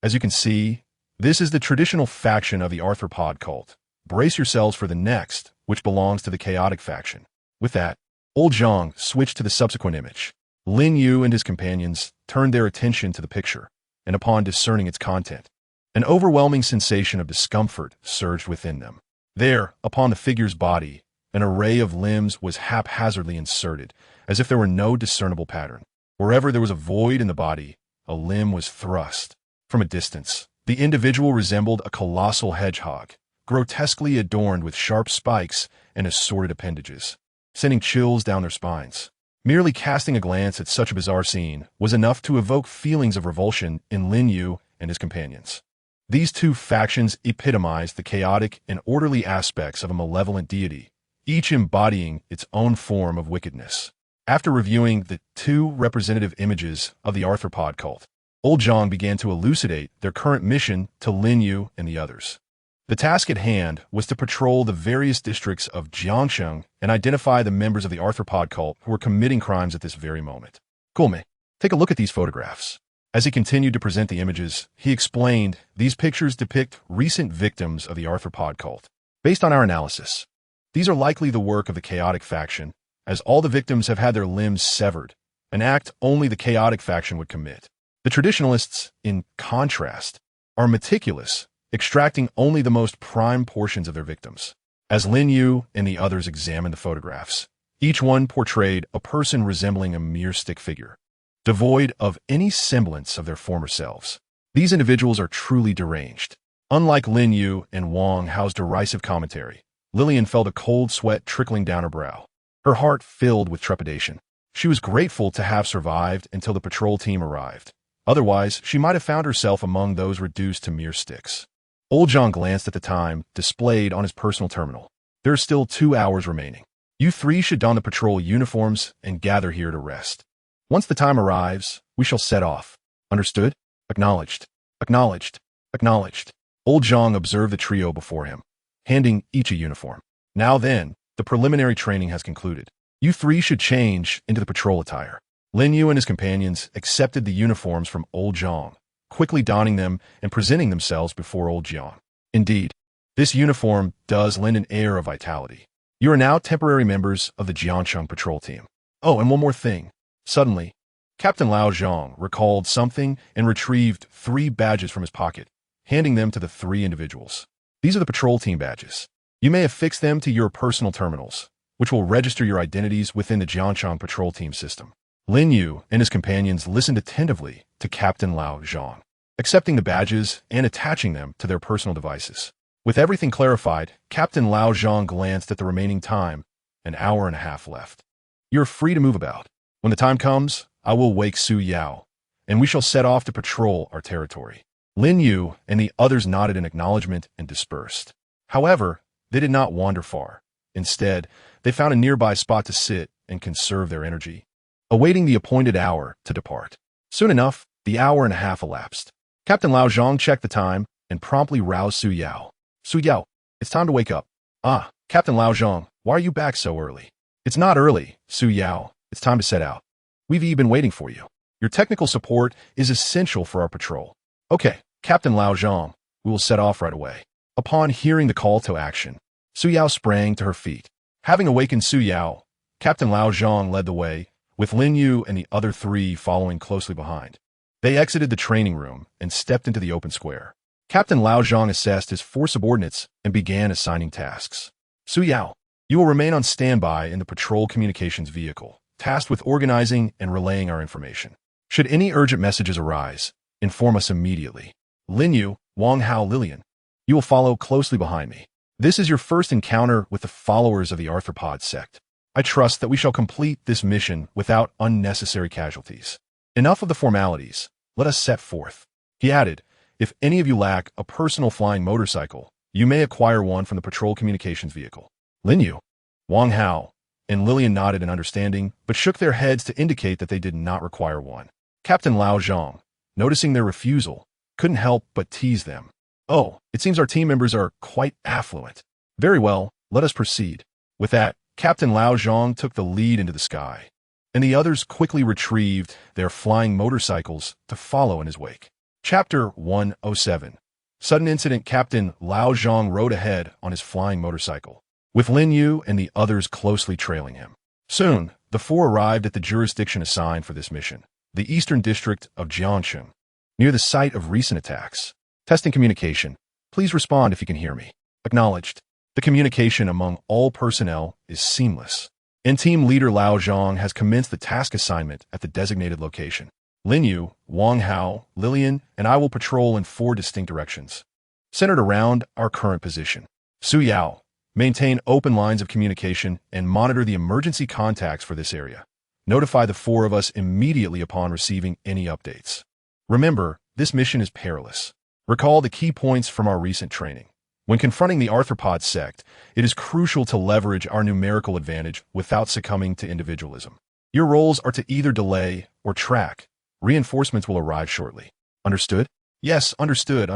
as you can see, this is the traditional faction of the arthropod cult. Brace yourselves for the next, which belongs to the chaotic faction. With that, Old Zhang switched to the subsequent image. Lin Yu and his companions turned their attention to the picture, and upon discerning its content, an overwhelming sensation of discomfort surged within them. There, upon the figure's body, an array of limbs was haphazardly inserted, as if there were no discernible pattern. Wherever there was a void in the body, a limb was thrust. From a distance, the individual resembled a colossal hedgehog, grotesquely adorned with sharp spikes and assorted appendages, sending chills down their spines. Merely casting a glance at such a bizarre scene was enough to evoke feelings of revulsion in Lin Yu and his companions. These 2 factions epitomized the chaotic and orderly aspects of a malevolent deity, each embodying its own form of wickedness. After reviewing the 2 representative images of the arthropod cult, Old Zhang began to elucidate their current mission to Lin Yu and the others. The task at hand was to patrol the various districts of Jiangsheng and identify the members of the arthropod cult who were committing crimes at this very moment. "Gome, take a look at these photographs." As he continued to present the images, he explained, "These pictures depict recent victims of the arthropod cult. Based on our analysis, these are likely the work of the chaotic faction, as all the victims have had their limbs severed, an act only the chaotic faction would commit. The traditionalists, in contrast, are meticulous, extracting only the most prime portions of their victims." As Lin Yu and the others examined the photographs, each one portrayed a person resembling a mere stick figure, devoid of any semblance of their former selves. These individuals are truly deranged. Unlike Lin Yu and Wang Hao's derisive commentary, Lillian felt a cold sweat trickling down her brow. Her heart filled with trepidation. She was grateful to have survived until the patrol team arrived. Otherwise, she might have found herself among those reduced to mere sticks. Old Zhang glanced at the time displayed on his personal terminal. "There are still 2 hours remaining. You 3 should don the patrol uniforms and gather here to rest. Once the time arrives, we shall set off. Understood?" "Acknowledged. Acknowledged. Acknowledged." Old Zhang observed the trio before him, handing each a uniform. "Now then, the preliminary training has concluded. You 3 should change into the patrol attire." Lin Yu and his companions accepted the uniforms from Old Zhang, quickly donning them and presenting themselves before Old Zhang. "Indeed, this uniform does lend an air of vitality. You are now temporary members of the Jiangsheng patrol team. Oh, and one more thing." Suddenly, Captain Lao Zhang recalled something and retrieved 3 badges from his pocket. handing them to the three individuals. These are the patrol team badges. You may affix them to your personal terminals, which will register your identities within the Jiangchang patrol team system. Lin Yu and his companions listened attentively to Captain Lao Zhang, accepting the badges and attaching them to their personal devices. With everything clarified, Captain Lao Zhang glanced at the remaining time, an hour and a half left. You're free to move about. When the time comes, I will wake Su Yao, and we shall set off to patrol our territory. Lin Yu and the others nodded in acknowledgement and dispersed. However, they did not wander far. Instead, they found a nearby spot to sit and conserve their energy, awaiting the appointed hour to depart. Soon enough, the hour and a half elapsed. Captain Lao Zhang checked the time and promptly roused Su Yao. Su Yao, it's time to wake up. Ah, Captain Lao Zhang, why are you back so early? It's not early, Su Yao. It's time to set out. We've been waiting for you. Your technical support is essential for our patrol. Okay, Captain Lao Zhang, we will set off right away. Upon hearing the call to action, Su Yao sprang to her feet. Having awakened Su Yao, Captain Lao Zhang led the way, with Lin Yu and the other three following closely behind. They exited the training room and stepped into the open square. Captain Lao Zhang assessed his four subordinates and began assigning tasks. Su Yao, you will remain on standby in the patrol communications vehicle, tasked with organizing and relaying our information. Should any urgent messages arise, inform us immediately. Lin Yu, Wang Hao, Lilian, you will follow closely behind me. This is your first encounter with the followers of the arthropod sect. I trust that we shall complete this mission without unnecessary casualties. Enough of the formalities. Let us set forth. He added, if any of you lack a personal flying motorcycle, you may acquire one from the patrol communications vehicle. Lin Yu, Wang Hao, and Lilian nodded in understanding, but shook their heads to indicate that they did not require one. Captain Lao Zhang, noticing their refusal, couldn't help but tease them. Oh, it seems our team members are quite affluent. Very well, let us proceed. With that, Captain Lao Zhang took the lead into the sky, and the others quickly retrieved their flying motorcycles to follow in his wake. Chapter 107. Sudden incident. Captain Lao Zhang rode ahead on his flying motorcycle, with Lin Yu and the others closely trailing him. Soon, the four arrived at the jurisdiction assigned for this mission, the eastern district of Jiangcheng, near the site of recent attacks. Testing communication. Please respond if you can hear me. Acknowledged. The communication among all personnel is seamless. And team leader Lao Zhang has commenced the task assignment at the designated location. Lin Yu, Wang Hao, Lilian, and I will patrol in 4 distinct directions, centered around our current position. Su Yao, maintain open lines of communication and monitor the emergency contacts for this area. Notify the 4 of us immediately upon receiving any updates. Remember, this mission is perilous. Recall the key points from our recent training. When confronting the arthropod sect, it is crucial to leverage our numerical advantage without succumbing to individualism. Your roles are to either delay or track. Reinforcements will arrive shortly. Understood? Yes, understood.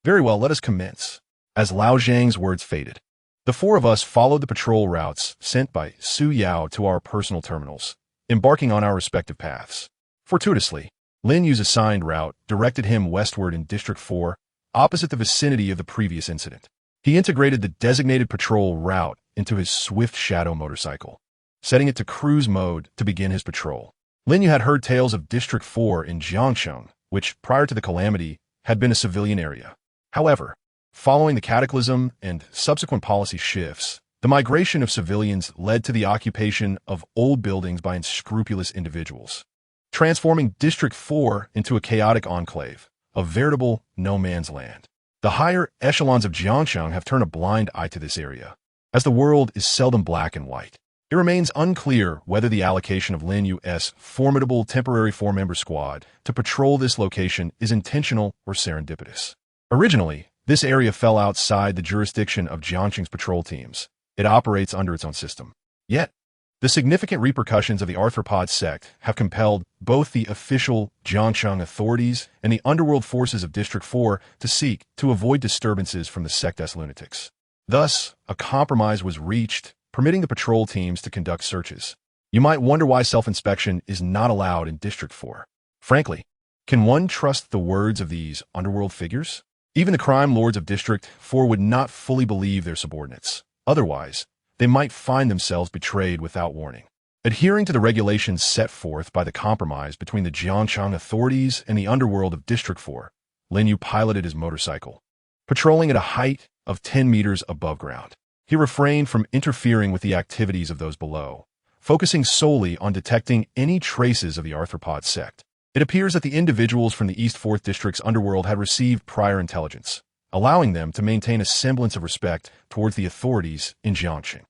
Very well, let us commence. As Lao Zhang's words faded, the 4 of us followed the patrol routes sent by Su Yao to our personal terminals, embarking on our respective paths. Fortuitously, Lin Yu's assigned route directed him westward in District 4, opposite the vicinity of the previous incident. He integrated the designated patrol route into his Swift Shadow motorcycle, setting it to cruise mode to begin his patrol. Lin Yu had heard tales of District 4 in Jiangcheng, which, prior to the calamity, had been a civilian area. However, following the cataclysm and subsequent policy shifts, the migration of civilians led to the occupation of old buildings by unscrupulous individuals, transforming District 4 into a chaotic enclave, a veritable no-man's land. The higher echelons of Jiangcheng have turned a blind eye to this area, as the world is seldom black and white. It remains unclear whether the allocation of Lin Yu's formidable temporary 4-member squad to patrol this location is intentional or serendipitous. Originally, this area fell outside the jurisdiction of Jiangcheng's patrol teams. It operates under its own system. Yet, the significant repercussions of the arthropod sect have compelled both the official Jiangcheng authorities and the underworld forces of District 4 to seek to avoid disturbances from the sect's lunatics. Thus, a compromise was reached, permitting the patrol teams to conduct searches. You might wonder why self-inspection is not allowed in District 4. Frankly, can one trust the words of these underworld figures? Even the crime lords of District 4 would not fully believe their subordinates. Otherwise, they might find themselves betrayed without warning. Adhering to the regulations set forth by the compromise between the Jiangcheng authorities and the underworld of District 4, Lin Yu piloted his motorcycle, patrolling at a height of 10 meters above ground. He refrained from interfering with the activities of those below, focusing solely on detecting any traces of the arthropod sect. It appears that the individuals from the East 4th District's underworld had received prior intelligence, allowing them to maintain a semblance of respect towards the authorities in Jiangxing.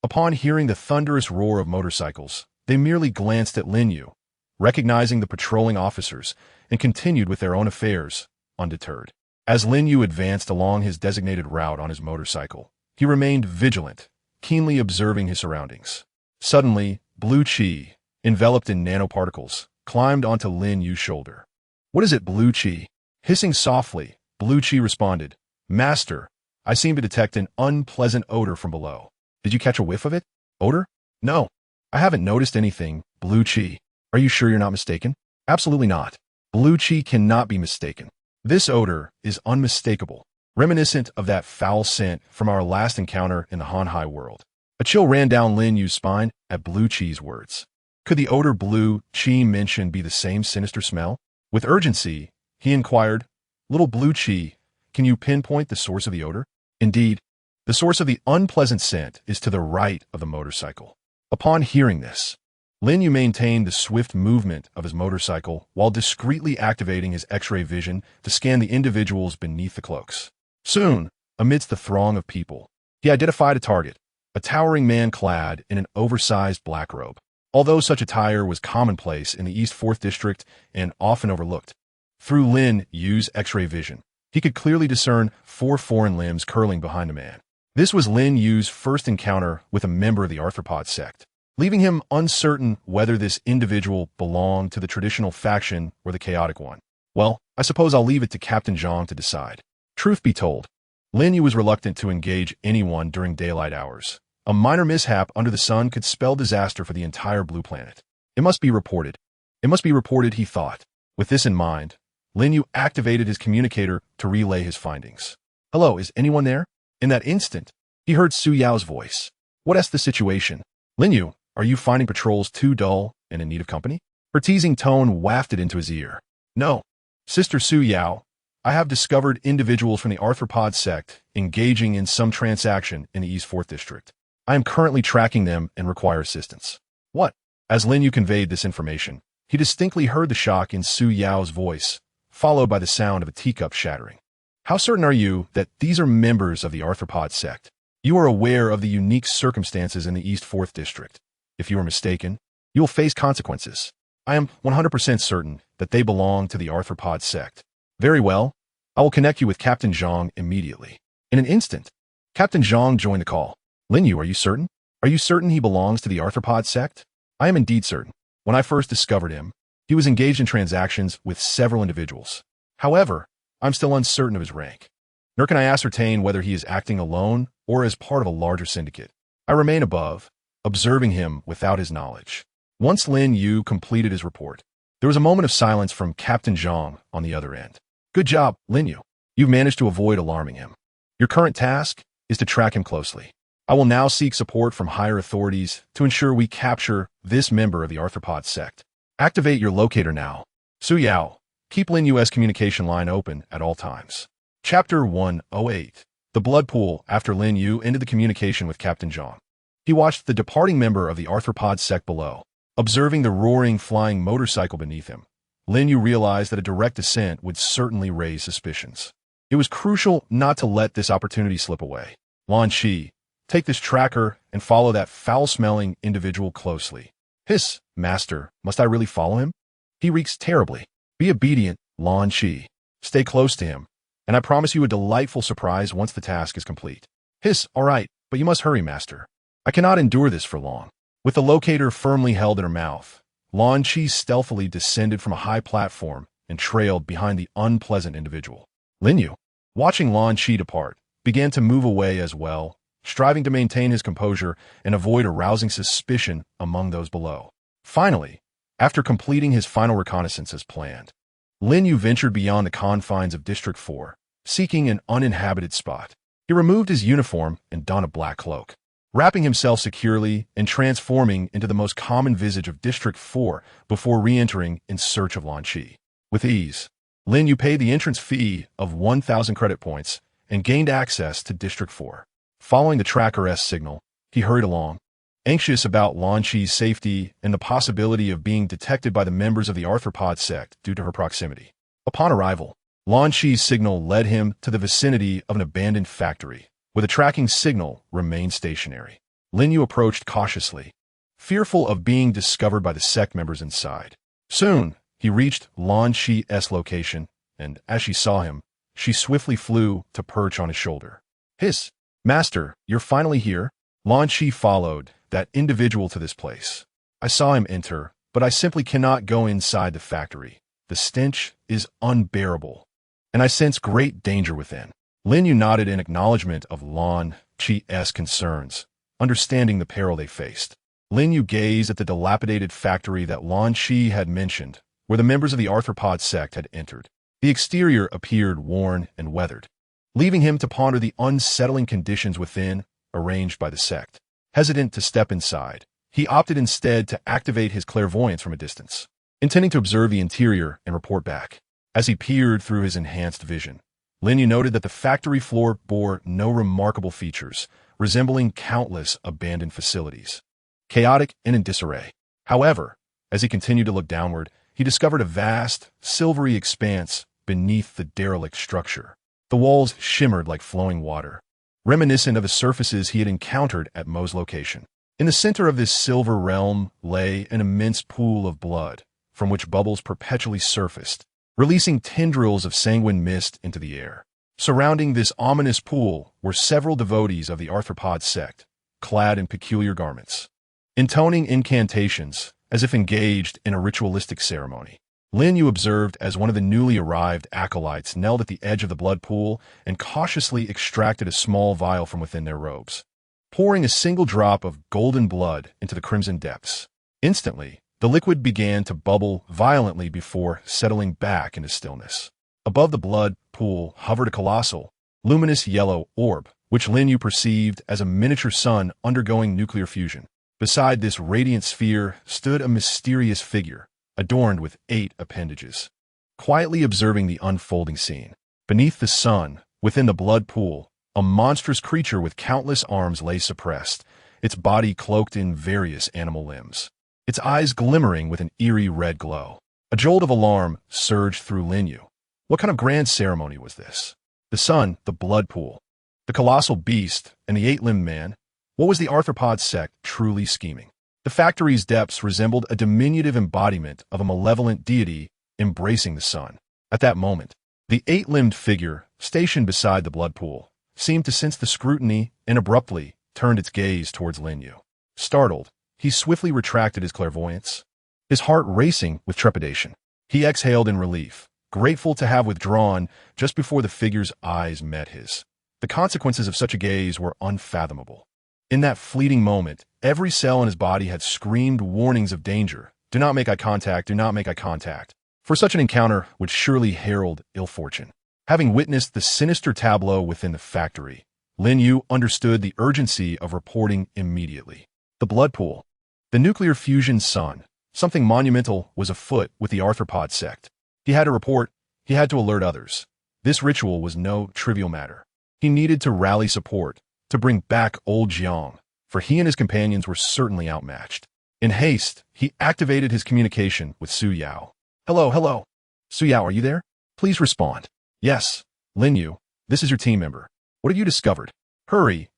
Upon hearing the thunderous roar of motorcycles, they merely glanced at Lin Yu, recognizing the patrolling officers, and continued with their own affairs, undeterred. As Lin Yu advanced along his designated route on his motorcycle, he remained vigilant, keenly observing his surroundings. Suddenly, Blue Chi, enveloped in nanoparticles, climbed onto Lin Yu's shoulder. "What is it, Blue Chi?" Hissing softly, Blue Chi responded, "Master, I seem to detect an unpleasant odor from below. Did you catch a whiff of it? Odor? No, I haven't noticed anything, Blue Chi. Are you sure you're not mistaken?" "Absolutely not. Blue Chi cannot be mistaken. This odor is unmistakable, reminiscent of that foul scent from our last encounter in the Hanhai world." A chill ran down Lin Yu's spine at Blue Chi's words. Could the odor Blue Chi mentioned be the same sinister smell? With urgency, he inquired, "Little Blue Chi, can you pinpoint the source of the odor?" Indeed, the source of the unpleasant scent is to the right of the motorcycle. Upon hearing this, Lin Yu maintained the swift movement of his motorcycle while discreetly activating his X-ray vision to scan the individuals beneath the cloaks. Soon, amidst the throng of people, he identified a target, a towering man clad in an oversized black robe. Although such attire was commonplace in the East 4th District and often overlooked, through Lin Yu's X-ray vision, he could clearly discern 4 foreign limbs curling behind the man. This was Lin Yu's first encounter with a member of the arthropod sect, leaving him uncertain whether this individual belonged to the traditional faction or the chaotic one. Well, I suppose I'll leave it to Captain Zhang to decide. Truth be told, Lin Yu was reluctant to engage anyone during daylight hours. A minor mishap under the sun could spell disaster for the entire blue planet. It must be reported. It must be reported, he thought. With this in mind, Lin Yu activated his communicator to relay his findings. "Hello, is anyone there?" In that instant, he heard Su Yao's voice. "What's the situation? Lin Yu, are you finding patrols too dull and in need of company?" Her teasing tone wafted into his ear. "No, Sister Su Yao, I have discovered individuals from the arthropod sect engaging in some transaction in the East 4th District. I am currently tracking them and require assistance." "What?" As Lin Yu conveyed this information, he distinctly heard the shock in Su Yao's voice, followed by the sound of a teacup shattering. "How certain are you that these are members of the arthropod sect? You are aware of the unique circumstances in the East 4th District. If you are mistaken, you will face consequences. I am 100% certain that they belong to the arthropod sect." "Very well. I will connect you with Captain Zhang immediately." In an instant, Captain Zhang joined the call. "Lin Yu, are you certain? Are you certain he belongs to the arthropod sect?" "I am indeed certain. When I first discovered him, he was engaged in transactions with several individuals. However, I'm still uncertain of his rank. Nor can I ascertain whether he is acting alone or as part of a larger syndicate. I remain above, observing him without his knowledge." Once Lin Yu completed his report, there was a moment of silence from Captain Zhang on the other end. "Good job, Lin Yu. You've managed to avoid alarming him. Your current task is to track him closely. I will now seek support from higher authorities to ensure we capture this member of the arthropod sect. Activate your locator now. Su Yao, keep Lin Yu's communication line open at all times." Chapter 108. The Blood Pool. After Lin Yu ended the communication with Captain Zhang, he watched the departing member of the arthropod sect below. Observing the roaring, flying motorcycle beneath him, Lin Yu realized that a direct descent would certainly raise suspicions. It was crucial not to let this opportunity slip away. "Lan Qi, take this tracker and follow that foul-smelling individual closely." "Hiss, Master, must I really follow him? He reeks terribly." "Be obedient, Lan Qi. Stay close to him, and I promise you a delightful surprise once the task is complete." "Hiss, all right, but you must hurry, Master. I cannot endure this for long." With the locator firmly held in her mouth, Lan Qi stealthily descended from a high platform and trailed behind the unpleasant individual. Lin Yu, watching Lan Qi depart, began to move away as well, striving to maintain his composure and avoid arousing suspicion among those below. Finally, after completing his final reconnaissance as planned, Lin Yu ventured beyond the confines of District 4, seeking an uninhabited spot. He removed his uniform and donned a black cloak, wrapping himself securely and transforming into the most common visage of District 4 before re-entering in search of Lan Qi. With ease, Lin Yu paid the entrance fee of 1,000 credit points and gained access to District 4. Following the Tracker S signal, he hurried along, anxious about Lan Qi's safety and the possibility of being detected by the members of the arthropod sect due to her proximity. Upon arrival, Lan Qi's signal led him to the vicinity of an abandoned factory, where the tracking signal remained stationary. Lin Yu approached cautiously, fearful of being discovered by the sect members inside. Soon, he reached Lan Qi's location, and as she saw him, she swiftly flew to perch on his shoulder. "Hiss, Master, you're finally here?" Lan Qi followed that individual to this place. "I saw him enter, but I simply cannot go inside the factory. The stench is unbearable, and I sense great danger within." Lin Yu nodded in acknowledgement of Lan Qi's concerns, understanding the peril they faced. Lin Yu gazed at the dilapidated factory that Lan Qi had mentioned, where the members of the arthropod sect had entered. The exterior appeared worn and weathered, leaving him to ponder the unsettling conditions within, arranged by the sect. Hesitant to step inside, he opted instead to activate his clairvoyance from a distance, intending to observe the interior and report back. As he peered through his enhanced vision, Lin Yu noted that the factory floor bore no remarkable features, resembling countless abandoned facilities, chaotic and in disarray. However, as he continued to look downward, he discovered a vast, silvery expanse beneath the derelict structure. The walls shimmered like flowing water, reminiscent of the surfaces he had encountered at Mo's location. In the center of this silver realm lay an immense pool of blood, from which bubbles perpetually surfaced, releasing tendrils of sanguine mist into the air. Surrounding this ominous pool were several devotees of the arthropod sect, clad in peculiar garments, intoning incantations as if engaged in a ritualistic ceremony. Lin Yu observed as one of the newly arrived acolytes knelt at the edge of the blood pool and cautiously extracted a small vial from within their robes, pouring a single drop of golden blood into the crimson depths. Instantly, the liquid began to bubble violently before settling back into stillness. Above the blood pool hovered a colossal, luminous yellow orb, which Lin Yu perceived as a miniature sun undergoing nuclear fusion. Beside this radiant sphere stood a mysterious figure, adorned with 8 appendages, quietly observing the unfolding scene. Beneath the sun, within the blood pool, a monstrous creature with countless arms lay suppressed, its body cloaked in various animal limbs, its eyes glimmering with an eerie red glow. A jolt of alarm surged through Lin Yu. What kind of grand ceremony was this? The sun, the blood pool, the colossal beast, and the 8-limbed man. What was the arthropod sect truly scheming? The factory's depths resembled a diminutive embodiment of a malevolent deity embracing the sun. At that moment, the 8-limbed figure, stationed beside the blood pool, seemed to sense the scrutiny and abruptly turned its gaze towards Lin Yu. Startled, he swiftly retracted his clairvoyance, his heart racing with trepidation. He exhaled in relief, grateful to have withdrawn just before the figure's eyes met his. The consequences of such a gaze were unfathomable. In that fleeting moment, every cell in his body had screamed warnings of danger. Do not make eye contact, do not make eye contact. For such an encounter would surely herald ill fortune. Having witnessed the sinister tableau within the factory, Lin Yu understood the urgency of reporting immediately. The blood pool, the nuclear fusion sun, something monumental was afoot with the arthropod sect. He had to report, he had to alert others. This ritual was no trivial matter. He needed to rally support, to bring back old Jiang, for he and his companions were certainly outmatched. In haste, he activated his communication with Su Yao. Hello. Su Yao, are you there? Please respond. Yes, Lin Yu, this is your team member. What have you discovered? Hurry,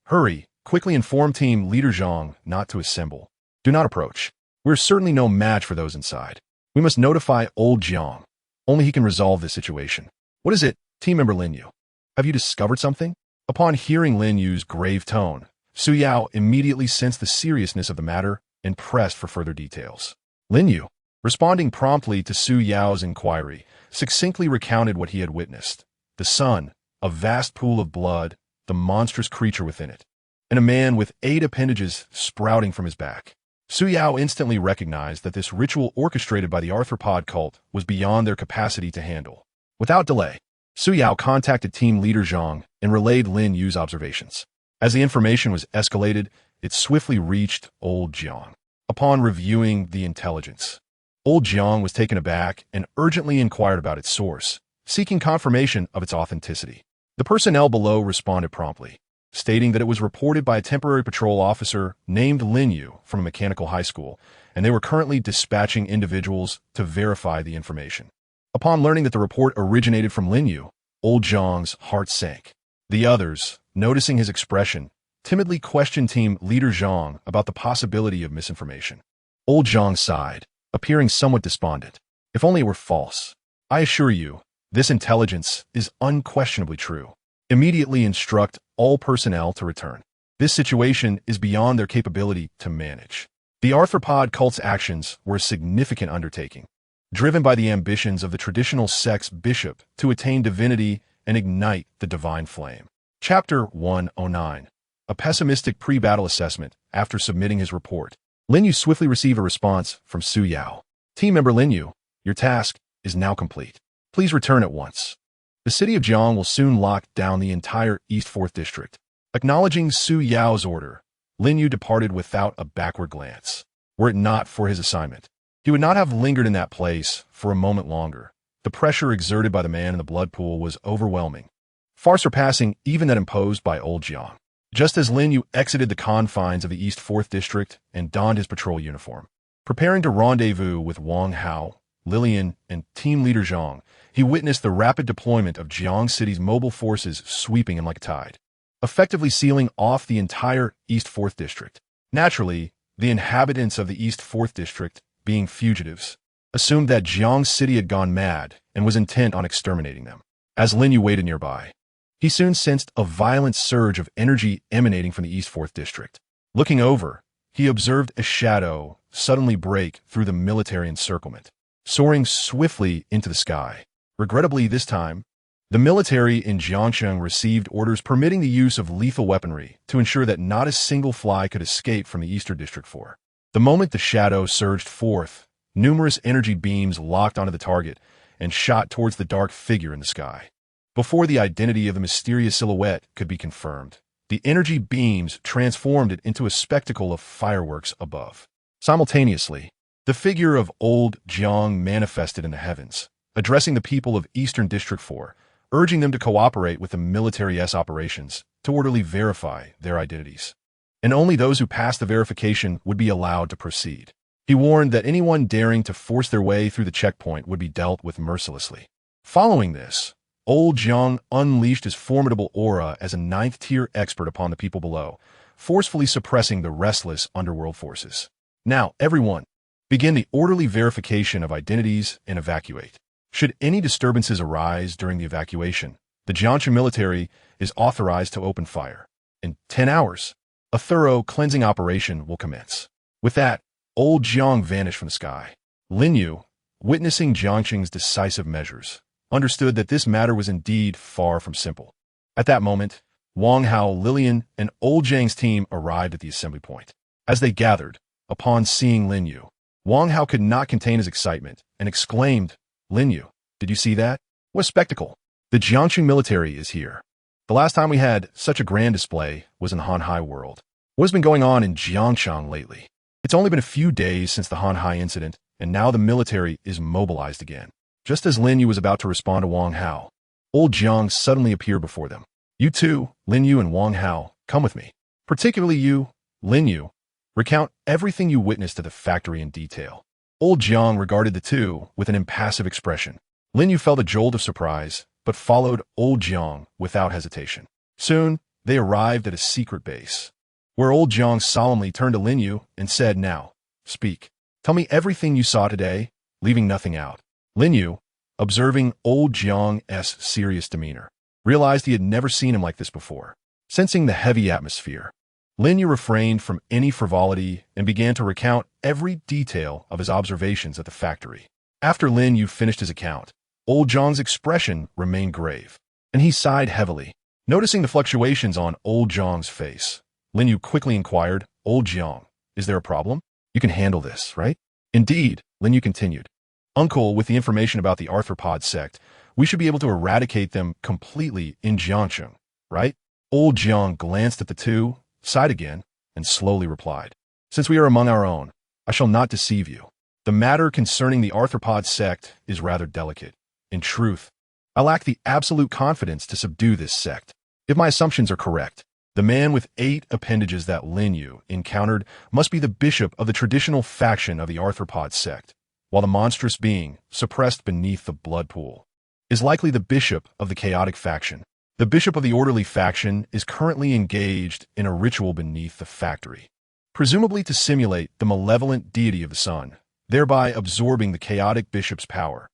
quickly inform team leader Zhang not to assemble. Do not approach. We're certainly no match for those inside. We must notify old Jiang. Only he can resolve this situation. What is it, team member Lin Yu? Have you discovered something? Upon hearing Lin Yu's grave tone, Su Yao immediately sensed the seriousness of the matter and pressed for further details. Lin Yu, responding promptly to Su Yao's inquiry, succinctly recounted what he had witnessed. The sun, a vast pool of blood, the monstrous creature within it, and a man with 8 appendages sprouting from his back. Su Yao instantly recognized that this ritual orchestrated by the arthropod cult was beyond their capacity to handle. Without delay, Su Yao contacted team leader Zhang and relayed Lin Yu's observations. As the information was escalated, it swiftly reached old Jiang. Upon reviewing the intelligence, old Jiang was taken aback and urgently inquired about its source, seeking confirmation of its authenticity. The personnel below responded promptly, stating that it was reported by a temporary patrol officer named Lin Yu from a mechanical high school, and they were currently dispatching individuals to verify the information. Upon learning that the report originated from Lin Yu, Old Zhang's heart sank. The others, noticing his expression, timidly questioned team leader Zhang about the possibility of misinformation. Old Zhang sighed, appearing somewhat despondent. If only it were false. I assure you, this intelligence is unquestionably true. Immediately instruct all personnel to return. This situation is beyond their capability to manage. The arthropod cult's actions were a significant undertaking, driven by the ambitions of the traditional sex bishop to attain divinity and ignite the divine flame. Chapter 109. A pessimistic pre-battle assessment. After submitting his report, Lin Yu swiftly received a response from Su Yao. Team member Lin Yu, your task is now complete. Please return at once. The city of Jiang will soon lock down the entire East 4th District. Acknowledging Su Yao's order, Lin Yu departed without a backward glance. Were it not for his assignment, he would not have lingered in that place for a moment longer. The pressure exerted by the man in the blood pool was overwhelming, far surpassing even that imposed by Old Jiang. Just as Lin Yu exited the confines of the East 4th District and donned his patrol uniform, preparing to rendezvous with Wang Hao, Lilian, and team leader Zhang, he witnessed the rapid deployment of Jiang City's mobile forces sweeping him like a tide, effectively sealing off the entire East 4th District. Naturally, the inhabitants of the East 4th District, being fugitives, assumed that Jiang City had gone mad and was intent on exterminating them. As Lin Yu waited nearby, he soon sensed a violent surge of energy emanating from the East 4th District. Looking over, he observed a shadow suddenly break through the military encirclement, soaring swiftly into the sky. Regrettably, this time, the military in Jiangcheng received orders permitting the use of lethal weaponry to ensure that not a single fly could escape from the Eastern District 4. The moment the shadow surged forth, numerous energy beams locked onto the target and shot towards the dark figure in the sky. Before the identity of the mysterious silhouette could be confirmed, the energy beams transformed it into a spectacle of fireworks above. Simultaneously, the figure of Old Jiang manifested in the heavens, addressing the people of Eastern District 4, urging them to cooperate with the military's operations to orderly verify their identities. And only those who passed the verification would be allowed to proceed. He warned that anyone daring to force their way through the checkpoint would be dealt with mercilessly. Following this, Old Jiang unleashed his formidable aura as a 9th-tier expert upon the people below, forcefully suppressing the restless underworld forces. Now, everyone, begin the orderly verification of identities and evacuate. Should any disturbances arise during the evacuation, the Jiangxi military is authorized to open fire. In 10 hours, a thorough cleansing operation will commence. With that, Old Jiang vanished from the sky. Lin Yu, witnessing Jiangxing's decisive measures, understood that this matter was indeed far from simple. At that moment, Wang Hao, Lilian, and Old Jiang's team arrived at the assembly point. As they gathered, upon seeing Lin Yu, Wang Hao could not contain his excitement and exclaimed, "Lin Yu, did you see that? What a spectacle! The Jiangxing military is here. The last time we had such a grand display was in Hanhai World. What has been going on in Jiangcheng lately? It's only been a few days since the Hanhai incident, and now the military is mobilized again." Just as Lin Yu was about to respond to Wang Hao, Old Jiang suddenly appeared before them. "You two, Lin Yu and Wang Hao, come with me. Particularly you, Lin Yu. Recount everything you witnessed at the factory in detail." Old Jiang regarded the two with an impassive expression. Lin Yu felt a jolt of surprise, but followed Old Jiang without hesitation. Soon, they arrived at a secret base, where Old Jiang solemnly turned to Lin Yu and said, "Now, speak. Tell me everything you saw today, leaving nothing out." Lin Yu, observing Old Jiang's serious demeanor, realized he had never seen him like this before. Sensing the heavy atmosphere, Lin Yu refrained from any frivolity and began to recount every detail of his observations at the factory. After Lin Yu finished his account, Old Jiang's expression remained grave, and he sighed heavily. Noticing the fluctuations on Old Jiang's face, Lin Yu quickly inquired, "Old Jiang, is there a problem? You can handle this, right?" "Indeed," Lin Yu continued. "Uncle, with the information about the arthropod sect, we should be able to eradicate them completely in Jiangcheng, right?" Old Jiang glanced at the two, sighed again, and slowly replied, "Since we are among our own, I shall not deceive you. The matter concerning the arthropod sect is rather delicate. In truth, I lack the absolute confidence to subdue this sect. If my assumptions are correct, the man with 8 appendages that Lin Yu encountered must be the bishop of the traditional faction of the arthropod sect, while the monstrous being, suppressed beneath the blood pool, is likely the bishop of the chaotic faction. The bishop of the orderly faction is currently engaged in a ritual beneath the factory, presumably to simulate the malevolent deity of the sun, thereby absorbing the chaotic bishop's power,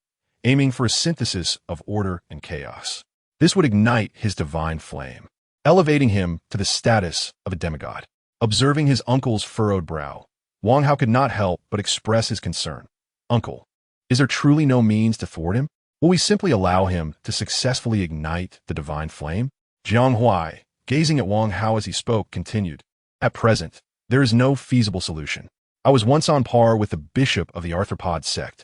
aiming for a synthesis of order and chaos. This would ignite his divine flame, elevating him to the status of a demigod. Observing his uncle's furrowed brow, Wang Hao could not help but express his concern. Uncle, is there truly no means to thwart him? Will we simply allow him to successfully ignite the divine flame? Jiang Huai, gazing at Wang Hao as he spoke, continued, At present, there is no feasible solution. I was once on par with the bishop of the arthropod sect,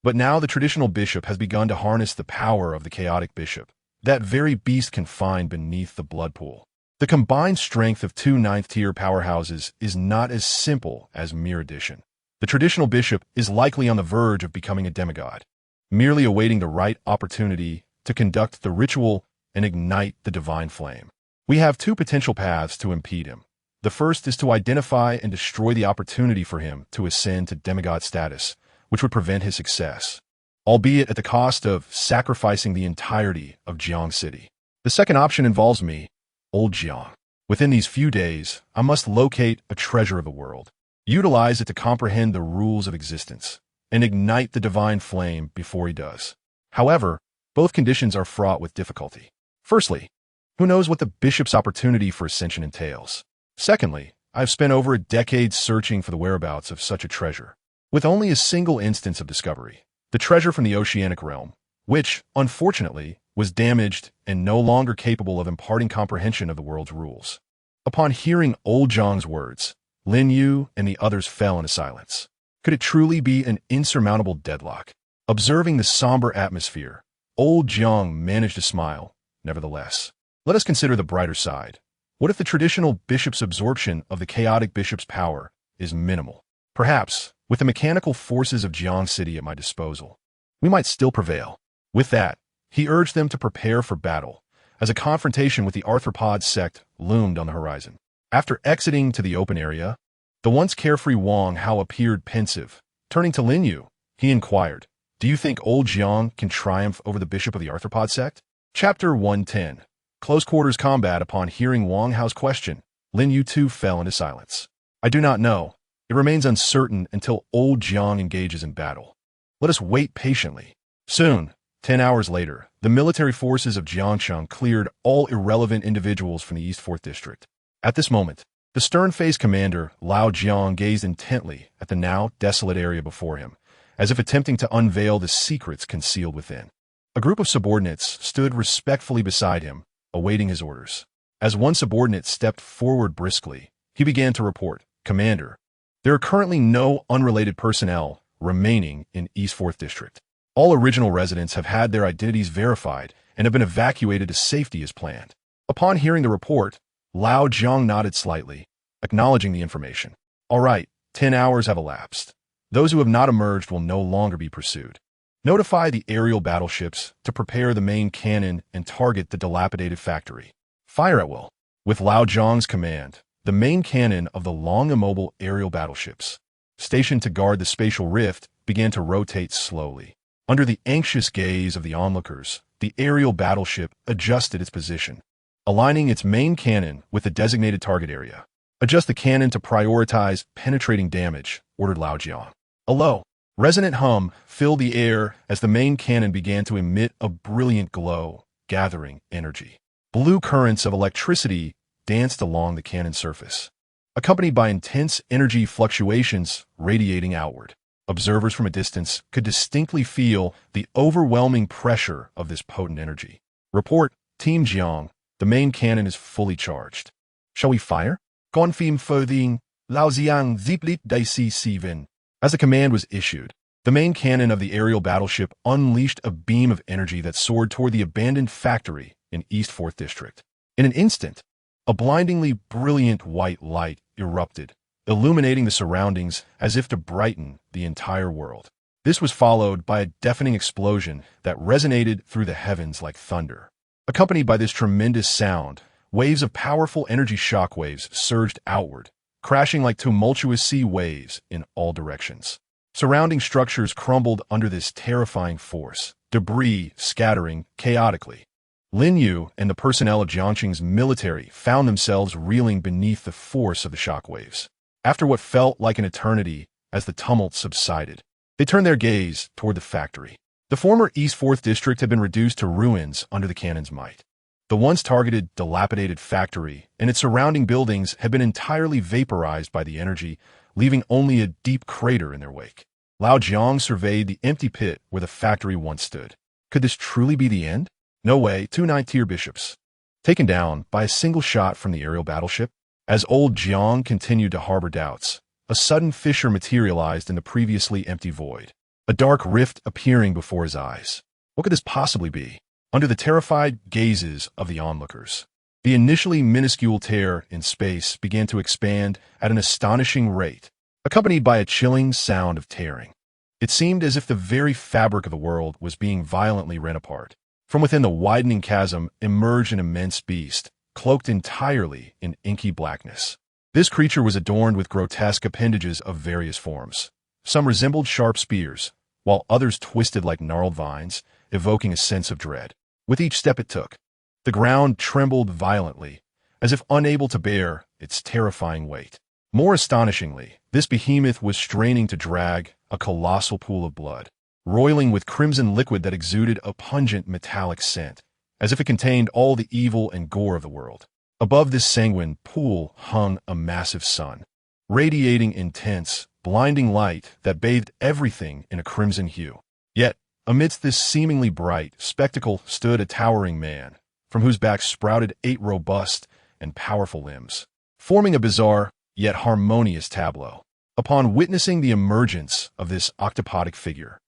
but now the traditional bishop has begun to harness the power of the chaotic bishop, that very beast confined beneath the blood pool. The combined strength of 2 ninth-tier powerhouses is not as simple as mere addition. The traditional bishop is likely on the verge of becoming a demigod, merely awaiting the right opportunity to conduct the ritual and ignite the divine flame. We have 2 potential paths to impede him. The first is to identify and destroy the opportunity for him to ascend to demigod status, which would prevent his success, albeit at the cost of sacrificing the entirety of Jiang City. The second option involves me, Old Jiang. Within these few days, I must locate a treasure of the world, utilize it to comprehend the rules of existence, and ignite the divine flame before he does. However, both conditions are fraught with difficulty. Firstly, who knows what the bishop's opportunity for ascension entails? Secondly, I have spent over a decade searching for the whereabouts of such a treasure, with only a single instance of discovery, the treasure from the oceanic realm, which, unfortunately, was damaged and no longer capable of imparting comprehension of the world's rules. Upon hearing Old Jiang's words, Lin Yu and the others fell into silence. Could it truly be an insurmountable deadlock? Observing the somber atmosphere, Old Jiang managed to smile. Nevertheless, let us consider the brighter side. What if the traditional bishop's absorption of the chaotic bishop's power is minimal? Perhaps, with the mechanical forces of Jiang City at my disposal, we might still prevail. With that, he urged them to prepare for battle, as a confrontation with the arthropod sect loomed on the horizon. After exiting to the open area, the once carefree Wang Hao appeared pensive. Turning to Lin Yu, he inquired, Do you think Old Jiang can triumph over the bishop of the arthropod sect? Chapter 110. Close quarters combat. Upon hearing Wang Hao's question, Lin Yu too fell into silence. I do not know. It remains uncertain until Old Jiang engages in battle. Let us wait patiently. Soon, 10 hours later, the military forces of Jiangcheng cleared all irrelevant individuals from the East 4th District. At this moment, the stern-faced commander, Lao Jiang, gazed intently at the now desolate area before him, as if attempting to unveil the secrets concealed within. A group of subordinates stood respectfully beside him, awaiting his orders. As one subordinate stepped forward briskly, he began to report, Commander, there are currently no unrelated personnel remaining in East 4th District. All original residents have had their identities verified and have been evacuated to safety as planned. Upon hearing the report, Lao Jiang nodded slightly, acknowledging the information. All right, 10 hours have elapsed. Those who have not emerged will no longer be pursued. Notify the aerial battleships to prepare the main cannon and target the dilapidated factory. Fire at will. With Lao Jiang's command, the main cannon of the long immobile aerial battleships, stationed to guard the spatial rift, began to rotate slowly. Under the anxious gaze of the onlookers, the aerial battleship adjusted its position, aligning its main cannon with the designated target area. Adjust the cannon to prioritize penetrating damage, ordered Lao Jiang. A low, resonant hum filled the air as the main cannon began to emit a brilliant glow, gathering energy. Blue currents of electricity danced along the cannon surface, accompanied by intense energy fluctuations radiating outward. Observers from a distance could distinctly feel the overwhelming pressure of this potent energy. Report, Team Jiang, the main cannon is fully charged. Shall we fire? Confirm Foding, Lao Jiang Ziplit Daisi Siven. As the command was issued, the main cannon of the aerial battleship unleashed a beam of energy that soared toward the abandoned factory in East 4th District. In an instant, a blindingly brilliant white light erupted, illuminating the surroundings as if to brighten the entire world. This was followed by a deafening explosion that resonated through the heavens like thunder. Accompanied by this tremendous sound, waves of powerful energy shockwaves surged outward, crashing like tumultuous sea waves in all directions. Surrounding structures crumbled under this terrifying force, debris scattering chaotically. Lin Yu and the personnel of Jiangqing's military found themselves reeling beneath the force of the shockwaves. After what felt like an eternity, as the tumult subsided, they turned their gaze toward the factory. The former East 4th District had been reduced to ruins under the cannon's might. The once targeted, dilapidated factory and its surrounding buildings had been entirely vaporized by the energy, leaving only a deep crater in their wake. Lao Jiang surveyed the empty pit where the factory once stood. Could this truly be the end? No way. 2 9-tier bishops. Taken down by a single shot from the aerial battleship? As old Jiang continued to harbor doubts, a sudden fissure materialized in the previously empty void, a dark rift appearing before his eyes. What could this possibly be? Under the terrified gazes of the onlookers, the initially minuscule tear in space began to expand at an astonishing rate, accompanied by a chilling sound of tearing. It seemed as if the very fabric of the world was being violently rent apart. From within the widening chasm emerged an immense beast, cloaked entirely in inky blackness. This creature was adorned with grotesque appendages of various forms. Some resembled sharp spears, while others twisted like gnarled vines, evoking a sense of dread. With each step it took, the ground trembled violently, as if unable to bear its terrifying weight. More astonishingly, this behemoth was straining to drag a colossal pool of blood, roiling with crimson liquid that exuded a pungent metallic scent, as if it contained all the evil and gore of the world. Above this sanguine pool hung a massive sun, radiating intense, blinding light that bathed everything in a crimson hue. Yet, amidst this seemingly bright spectacle stood a towering man, from whose back sprouted 8 robust and powerful limbs, forming a bizarre yet harmonious tableau. Upon witnessing the emergence of this octopodic figure,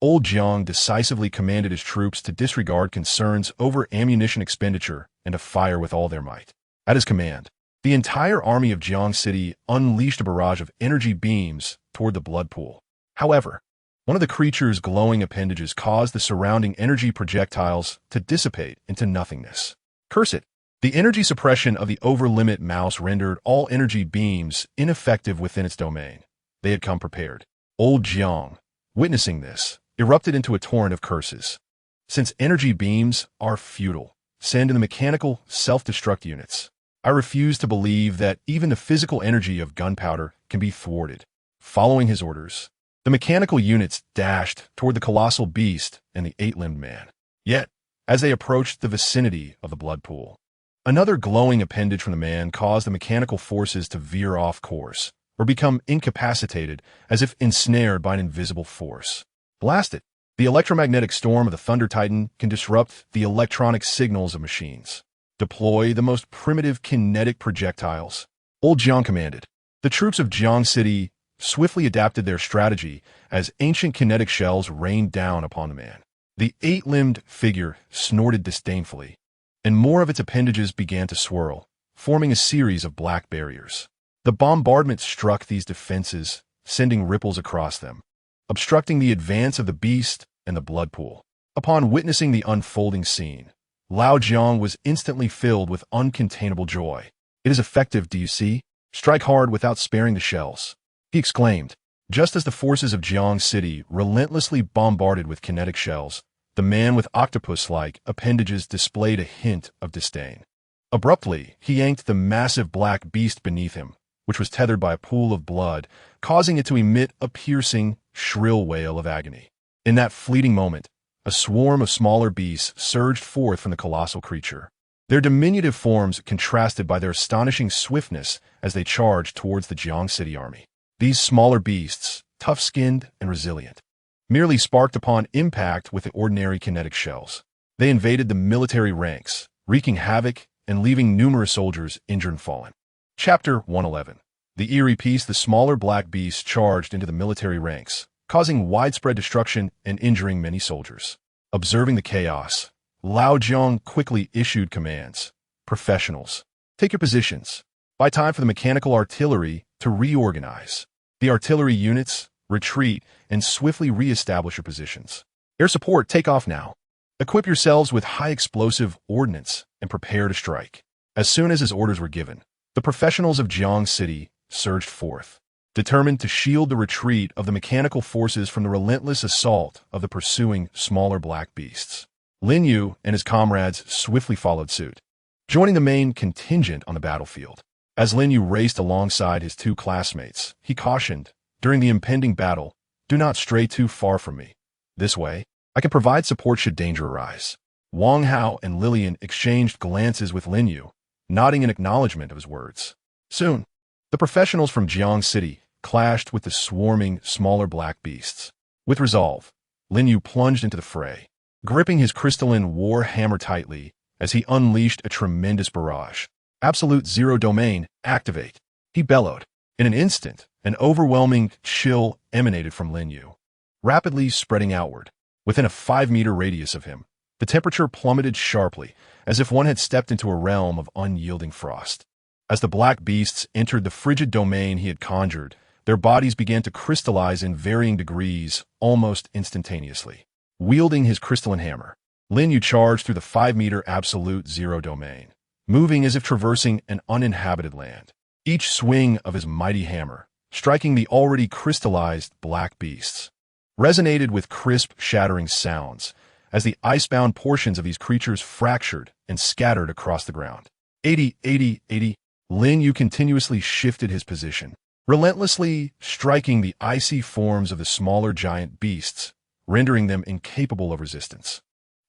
Old Jiang decisively commanded his troops to disregard concerns over ammunition expenditure and to fire with all their might. At his command, the entire army of Jiang City unleashed a barrage of energy beams toward the blood pool. However, one of the creature's glowing appendages caused the surrounding energy projectiles to dissipate into nothingness. Curse it! The energy suppression of the over-limit mouse rendered all energy beams ineffective within its domain. They had come prepared. Old Jiang, witnessing this, erupted into a torrent of curses. Since energy beams are futile, send in the mechanical self-destruct units. I refuse to believe that even the physical energy of gunpowder can be thwarted. Following his orders, the mechanical units dashed toward the colossal beast and the 8-limbed man. Yet, as they approached the vicinity of the blood pool, another glowing appendage from the man caused the mechanical forces to veer off course, or become incapacitated as if ensnared by an invisible force. Blast it! The electromagnetic storm of the Thunder Titan can disrupt the electronic signals of machines. Deploy the most primitive kinetic projectiles. Old Jiang commanded. The troops of Jiang City swiftly adapted their strategy as ancient kinetic shells rained down upon the man. The 8-limbed figure snorted disdainfully, and more of its appendages began to swirl, forming a series of black barriers. The bombardment struck these defenses, sending ripples across them, obstructing the advance of the beast and the blood pool. Upon witnessing the unfolding scene, Lao Jiang was instantly filled with uncontainable joy. It is effective, do you see? Strike hard without sparing the shells, he exclaimed. Just as the forces of Jiang City relentlessly bombarded with kinetic shells, the man with octopus-like appendages displayed a hint of disdain. Abruptly, he yanked the massive black beast beneath him, which was tethered by a pool of blood, causing it to emit a piercing, shrill wail of agony. In that fleeting moment, a swarm of smaller beasts surged forth from the colossal creature. Their diminutive forms contrasted by their astonishing swiftness as they charged towards the Jiang City army. These smaller beasts, tough-skinned and resilient, merely sparked upon impact with the ordinary kinetic shells. They invaded the military ranks, wreaking havoc and leaving numerous soldiers injured and fallen. Chapter 111. The eerie peace. The smaller black beasts charged into the military ranks, causing widespread destruction and injuring many soldiers. Observing the chaos, Lao Jiang quickly issued commands. Professionals, take your positions. By time for the mechanical artillery to reorganize. The artillery units, retreat, and swiftly re-establish your positions. Air support, take off now. Equip yourselves with high-explosive ordnance and prepare to strike. As soon as his orders were given, the professionals of Jiang City surged forth, determined to shield the retreat of the mechanical forces from the relentless assault of the pursuing smaller black beasts. Lin Yu and his comrades swiftly followed suit, joining the main contingent on the battlefield. As Lin Yu raced alongside his two classmates, he cautioned, during the impending battle, do not stray too far from me. This way, I can provide support should danger arise. Wang Hao and Lillian exchanged glances with Lin Yu, nodding in acknowledgement of his words. Soon, the professionals from Jiang City clashed with the swarming, smaller black beasts. With resolve, Lin Yu plunged into the fray, gripping his crystalline war hammer tightly as he unleashed a tremendous barrage. Absolute Zero Domain, activate! He bellowed. In an instant, an overwhelming chill emanated from Lin Yu, rapidly spreading outward. Within a 5-meter radius of him, the temperature plummeted sharply, as if one had stepped into a realm of unyielding frost. As the black beasts entered the frigid domain he had conjured, their bodies began to crystallize in varying degrees almost instantaneously. Wielding his crystalline hammer, Lin Yu charged through the 5-meter absolute zero domain, moving as if traversing an uninhabited land. Each swing of his mighty hammer, striking the already crystallized black beasts, resonated with crisp, shattering sounds as the icebound portions of these creatures fractured and scattered across the ground. 80. Lin Yu continuously shifted his position, relentlessly striking the icy forms of the smaller giant beasts, rendering them incapable of resistance.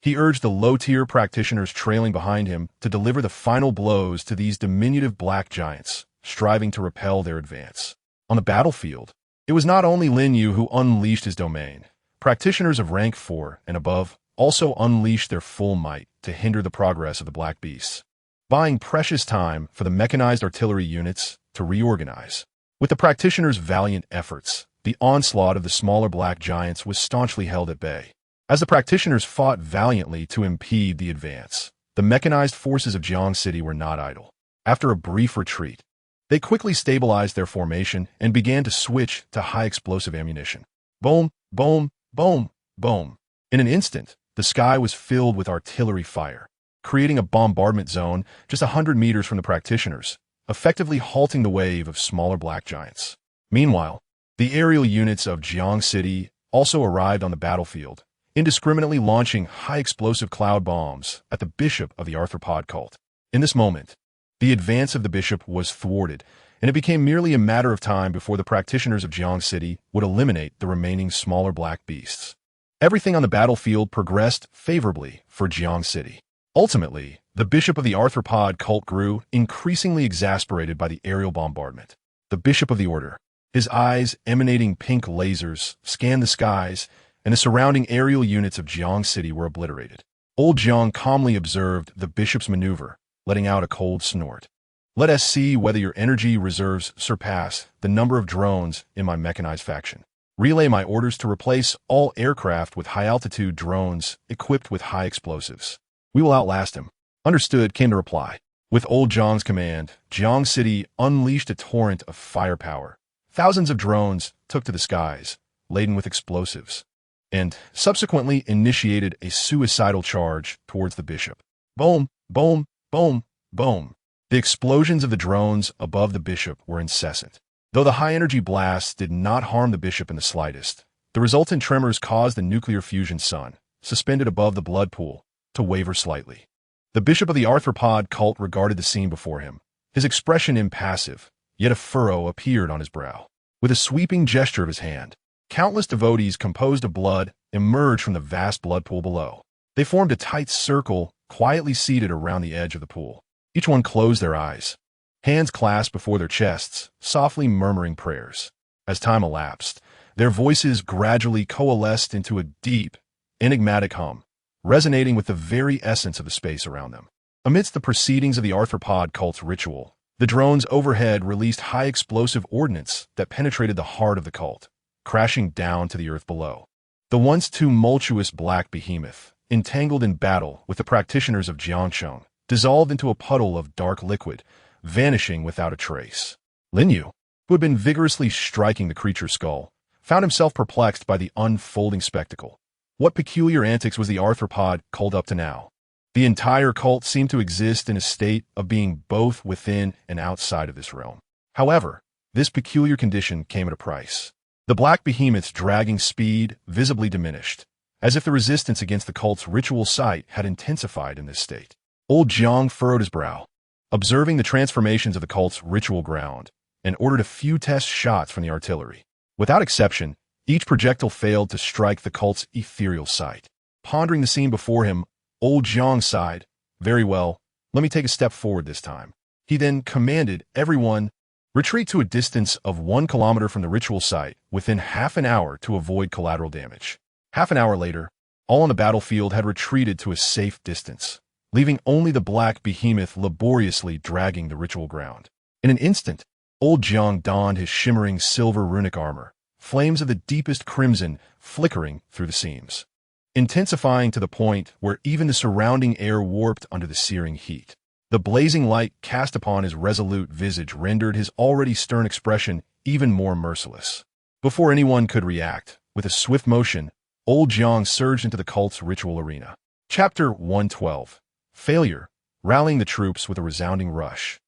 He urged the low-tier practitioners trailing behind him to deliver the final blows to these diminutive black giants, striving to repel their advance. On the battlefield, it was not only Lin Yu who unleashed his domain. Practitioners of rank 4 and above also unleashed their full might to hinder the progress of the black beasts, buying precious time for the mechanized artillery units to reorganize. With the practitioners' valiant efforts, the onslaught of the smaller black giants was staunchly held at bay. As the practitioners fought valiantly to impede the advance, the mechanized forces of Jiang City were not idle. After a brief retreat, they quickly stabilized their formation and began to switch to high-explosive ammunition. Boom, boom, boom, boom. In an instant, the sky was filled with artillery fire, creating a bombardment zone just 100 meters from the practitioners, effectively halting the wave of smaller black giants. Meanwhile, the aerial units of Jiang City also arrived on the battlefield, indiscriminately launching high-explosive cloud bombs at the bishop of the arthropod cult. In this moment, the advance of the bishop was thwarted, and it became merely a matter of time before the practitioners of Jiang City would eliminate the remaining smaller black beasts. Everything on the battlefield progressed favorably for Jiang City. Ultimately, the bishop of the arthropod cult grew increasingly exasperated by the aerial bombardment. The bishop of the order, his eyes emanating pink lasers, scanned the skies, and the surrounding aerial units of Jiang City were obliterated. Old Jiang calmly observed the bishop's maneuver, letting out a cold snort. Let us see whether your energy reserves surpass the number of drones in my mechanized faction. Relay my orders to replace all aircraft with high-altitude drones equipped with high explosives. We will outlast him. Understood, came the reply. With old Jiang's command, Jiang City unleashed a torrent of firepower. Thousands of drones took to the skies, laden with explosives, and subsequently initiated a suicidal charge towards the bishop. Boom, boom, boom, boom. The explosions of the drones above the bishop were incessant. Though the high-energy blasts did not harm the bishop in the slightest, the resultant tremors caused the nuclear fusion sun, suspended above the blood pool, to waver slightly. The bishop of the arthropod cult regarded the scene before him, his expression impassive, yet a furrow appeared on his brow. With a sweeping gesture of his hand, countless devotees composed of blood emerged from the vast blood pool below. They formed a tight circle, quietly seated around the edge of the pool. Each one closed their eyes, hands clasped before their chests, softly murmuring prayers. As time elapsed, their voices gradually coalesced into a deep, enigmatic hum, resonating with the very essence of the space around them. Amidst the proceedings of the arthropod cult's ritual, the drones overhead released high-explosive ordnance that penetrated the heart of the cult, crashing down to the earth below. The once tumultuous black behemoth, entangled in battle with the practitioners of Jiangsheng, dissolved into a puddle of dark liquid, vanishing without a trace. Lin Yu, who had been vigorously striking the creature's skull, found himself perplexed by the unfolding spectacle. What peculiar antics was the arthropod called up to now? The entire cult seemed to exist in a state of being both within and outside of this realm. However, this peculiar condition came at a price. The black behemoth's dragging speed visibly diminished, as if the resistance against the cult's ritual sight had intensified in this state. Old Jiang furrowed his brow, observing the transformations of the cult's ritual ground, and ordered a few test shots from the artillery. Without exception, each projectile failed to strike the cult's ethereal sight. Pondering the scene before him, old Jiang sighed. Very well, let me take a step forward this time. He then commanded everyone, retreat to a distance of 1 kilometer from the ritual site within half an hour to avoid collateral damage. Half an hour later, all on the battlefield had retreated to a safe distance, leaving only the black behemoth laboriously dragging the ritual ground. In an instant, old Jiang donned his shimmering silver runic armor, flames of the deepest crimson flickering through the seams, intensifying to the point where even the surrounding air warped under the searing heat. The blazing light cast upon his resolute visage rendered his already stern expression even more merciless. Before anyone could react, with a swift motion, old Jiang surged into the cult's ritual arena. Chapter 112. Failure, rallying the troops with a resounding rush.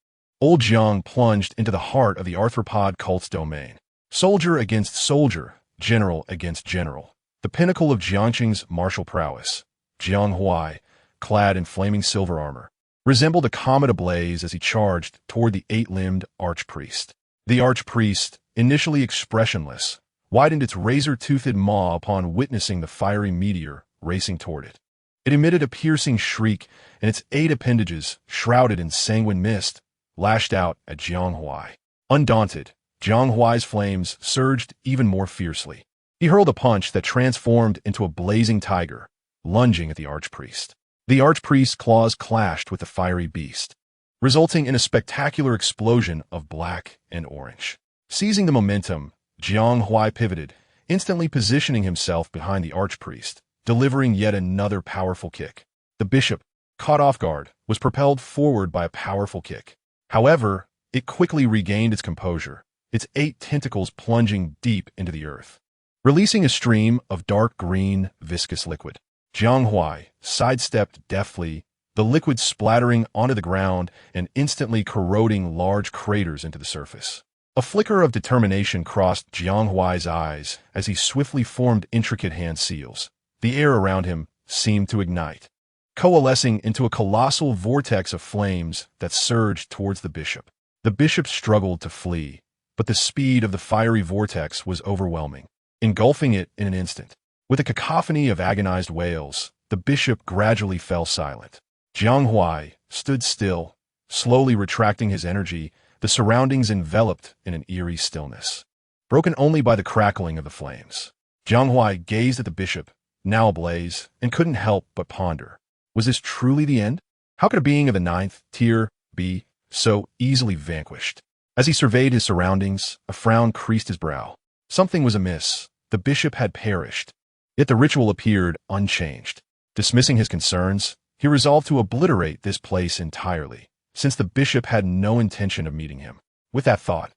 Old Jiang plunged into the heart of the arthropod cult's domain. Soldier against soldier, general against general. The pinnacle of Jiangqing's martial prowess, Jiang Huai, clad in flaming silver armor, resembled a comet ablaze as he charged toward the 8-limbed archpriest. The archpriest, initially expressionless, widened its razor-toothed maw upon witnessing the fiery meteor racing toward it. It emitted a piercing shriek, and its 8 appendages, shrouded in sanguine mist, lashed out at Jiang Huai. Undaunted, Jiang Huai's flames surged even more fiercely. He hurled a punch that transformed into a blazing tiger, lunging at the archpriest. The archpriest's claws clashed with the fiery beast, resulting in a spectacular explosion of black and orange. Seizing the momentum, Jiang Huai pivoted, instantly positioning himself behind the archpriest, delivering yet another powerful kick. The bishop, caught off guard, was propelled forward by a powerful kick. However, it quickly regained its composure, its 8 tentacles plunging deep into the earth, releasing a stream of dark green, viscous liquid. Jiang Huai sidestepped deftly, the liquid splattering onto the ground and instantly corroding large craters into the surface. A flicker of determination crossed Jiang Huai's eyes as he swiftly formed intricate hand seals. The air around him seemed to ignite, coalescing into a colossal vortex of flames that surged towards the bishop. The bishop struggled to flee, but the speed of the fiery vortex was overwhelming, engulfing it in an instant. With a cacophony of agonized wails, the bishop gradually fell silent. Jiang Huai stood still, slowly retracting his energy, the surroundings enveloped in an eerie stillness, broken only by the crackling of the flames. Jiang Huai gazed at the bishop, now ablaze, and couldn't help but ponder. Was this truly the end? How could a being of the 9th tier be so easily vanquished? As he surveyed his surroundings, a frown creased his brow. Something was amiss. The bishop had perished. Yet the ritual appeared unchanged. Dismissing his concerns, he resolved to obliterate this place entirely, since the bishop had no intention of meeting him. With that thought,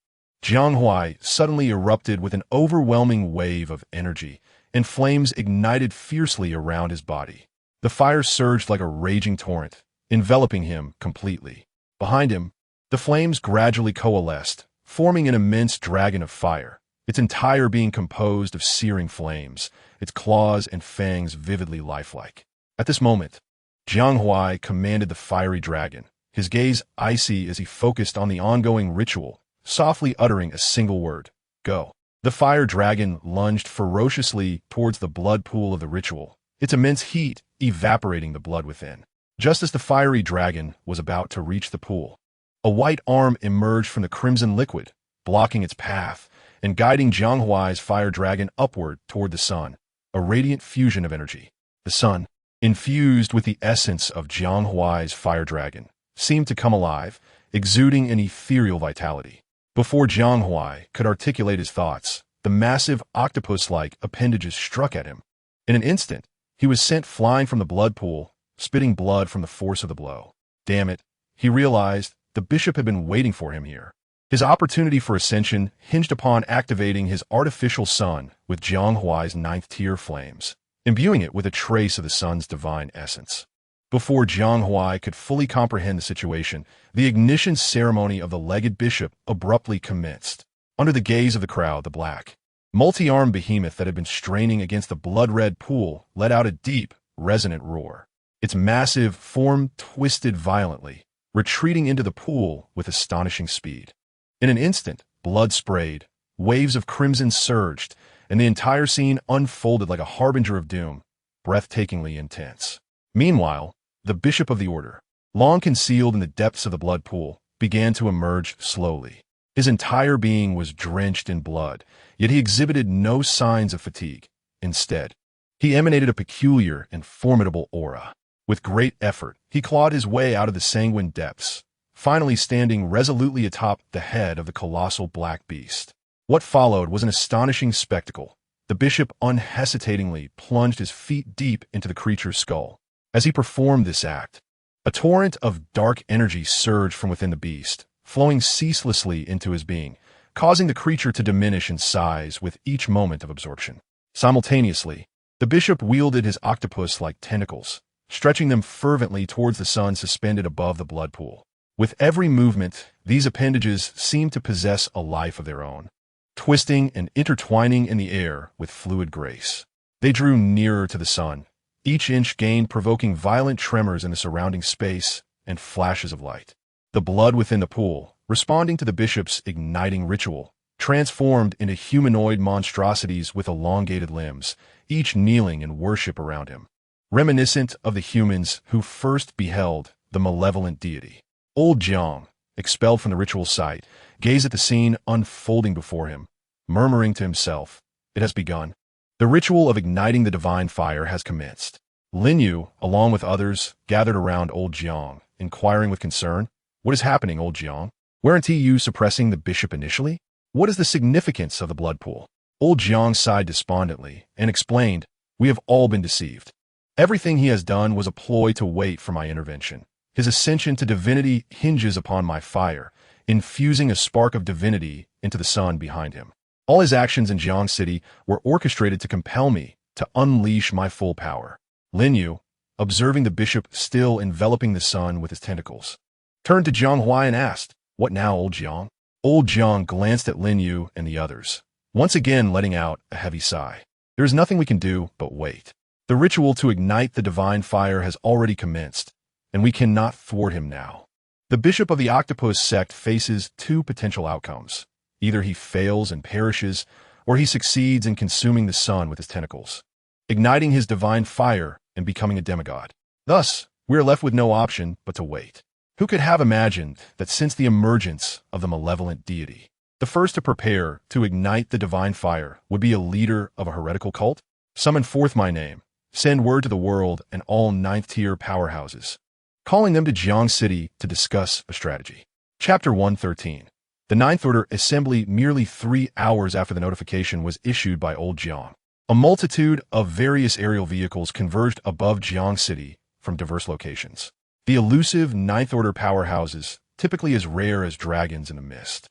Jiang Huai suddenly erupted with an overwhelming wave of energy, and flames ignited fiercely around his body. The fire surged like a raging torrent, enveloping him completely. Behind him, the flames gradually coalesced, forming an immense dragon of fire, its entire being composed of searing flames, its claws and fangs vividly lifelike. At this moment, Jiang Huai commanded the fiery dragon, his gaze icy as he focused on the ongoing ritual, softly uttering a single word, "Go." The fire dragon lunged ferociously towards the blood pool of the ritual, its immense heat evaporating the blood within. Just as the fiery dragon was about to reach the pool, a white arm emerged from the crimson liquid, blocking its path and guiding Jiang Huai's fire dragon upward toward the sun, a radiant fusion of energy. The sun, infused with the essence of Jiang Huai's fire dragon, seemed to come alive, exuding an ethereal vitality. Before Jiang Huai could articulate his thoughts, the massive octopus-like appendages struck at him. In an instant, he was sent flying from the blood pool, spitting blood from the force of the blow. Damn it, he realized the bishop had been waiting for him here. His opportunity for ascension hinged upon activating his artificial sun with Jianghuai's ninth-tier flames, imbuing it with a trace of the sun's divine essence. Before Jianghuai could fully comprehend the situation, the ignition ceremony of the legged bishop abruptly commenced. Under the gaze of the crowd, the black, multi-armed behemoth that had been straining against the blood-red pool let out a deep, resonant roar. Its massive form twisted violently, retreating into the pool with astonishing speed. In an instant, blood sprayed, waves of crimson surged, and the entire scene unfolded like a harbinger of doom, breathtakingly intense. Meanwhile, the bishop of the order, long concealed in the depths of the blood pool, began to emerge slowly. His entire being was drenched in blood, yet he exhibited no signs of fatigue. Instead, he emanated a peculiar and formidable aura. With great effort, he clawed his way out of the sanguine depths, finally standing resolutely atop the head of the colossal black beast. What followed was an astonishing spectacle. The bishop unhesitatingly plunged his feet deep into the creature's skull. As he performed this act, a torrent of dark energy surged from within the beast, flowing ceaselessly into his being, causing the creature to diminish in size with each moment of absorption. Simultaneously, the bishop wielded his octopus-like tentacles, stretching them fervently towards the sun suspended above the blood pool. With every movement, these appendages seemed to possess a life of their own, twisting and intertwining in the air with fluid grace. They drew nearer to the sun, each inch gained provoking violent tremors in the surrounding space and flashes of light. The blood within the pool, responding to the bishop's igniting ritual, transformed into humanoid monstrosities with elongated limbs, each kneeling in worship around him, reminiscent of the humans who first beheld the malevolent deity. Old Jiang, expelled from the ritual site, gazed at the scene unfolding before him, murmuring to himself, "It has begun. The ritual of igniting the divine fire has commenced." Lin Yu, along with others, gathered around old Jiang, inquiring with concern, "What is happening, old Jiang? Weren't you suppressing the bishop initially? What is the significance of the blood pool?" Old Jiang sighed despondently and explained, "We have all been deceived. Everything he has done was a ploy to wait for my intervention. His ascension to divinity hinges upon my fire, infusing a spark of divinity into the sun behind him. All his actions in Jiang City were orchestrated to compel me to unleash my full power." Lin Yu, observing the bishop still enveloping the sun with his tentacles, turned to Jianghuai and asked, "What now, old Jiang?" Old Jiang glanced at Lin Yu and the others, once again letting out a heavy sigh. "There is nothing we can do but wait. The ritual to ignite the divine fire has already commenced, and we cannot thwart him now." The bishop of the octopus sect faces two potential outcomes. Either he fails and perishes, or he succeeds in consuming the sun with his tentacles, igniting his divine fire and becoming a demigod. Thus, we are left with no option but to wait. Who could have imagined that since the emergence of the malevolent deity, the first to prepare to ignite the divine fire would be a leader of a heretical cult? Summon forth my name, send word to the world and all ninth-tier powerhouses, calling them to Jiang City to discuss a strategy. Chapter 113. The Ninth Order Assembly merely 3 hours after the notification was issued by old Jiang. A multitude of various aerial vehicles converged above Jiang City from diverse locations. The elusive Ninth Order powerhouses, typically as rare as dragons in the mist,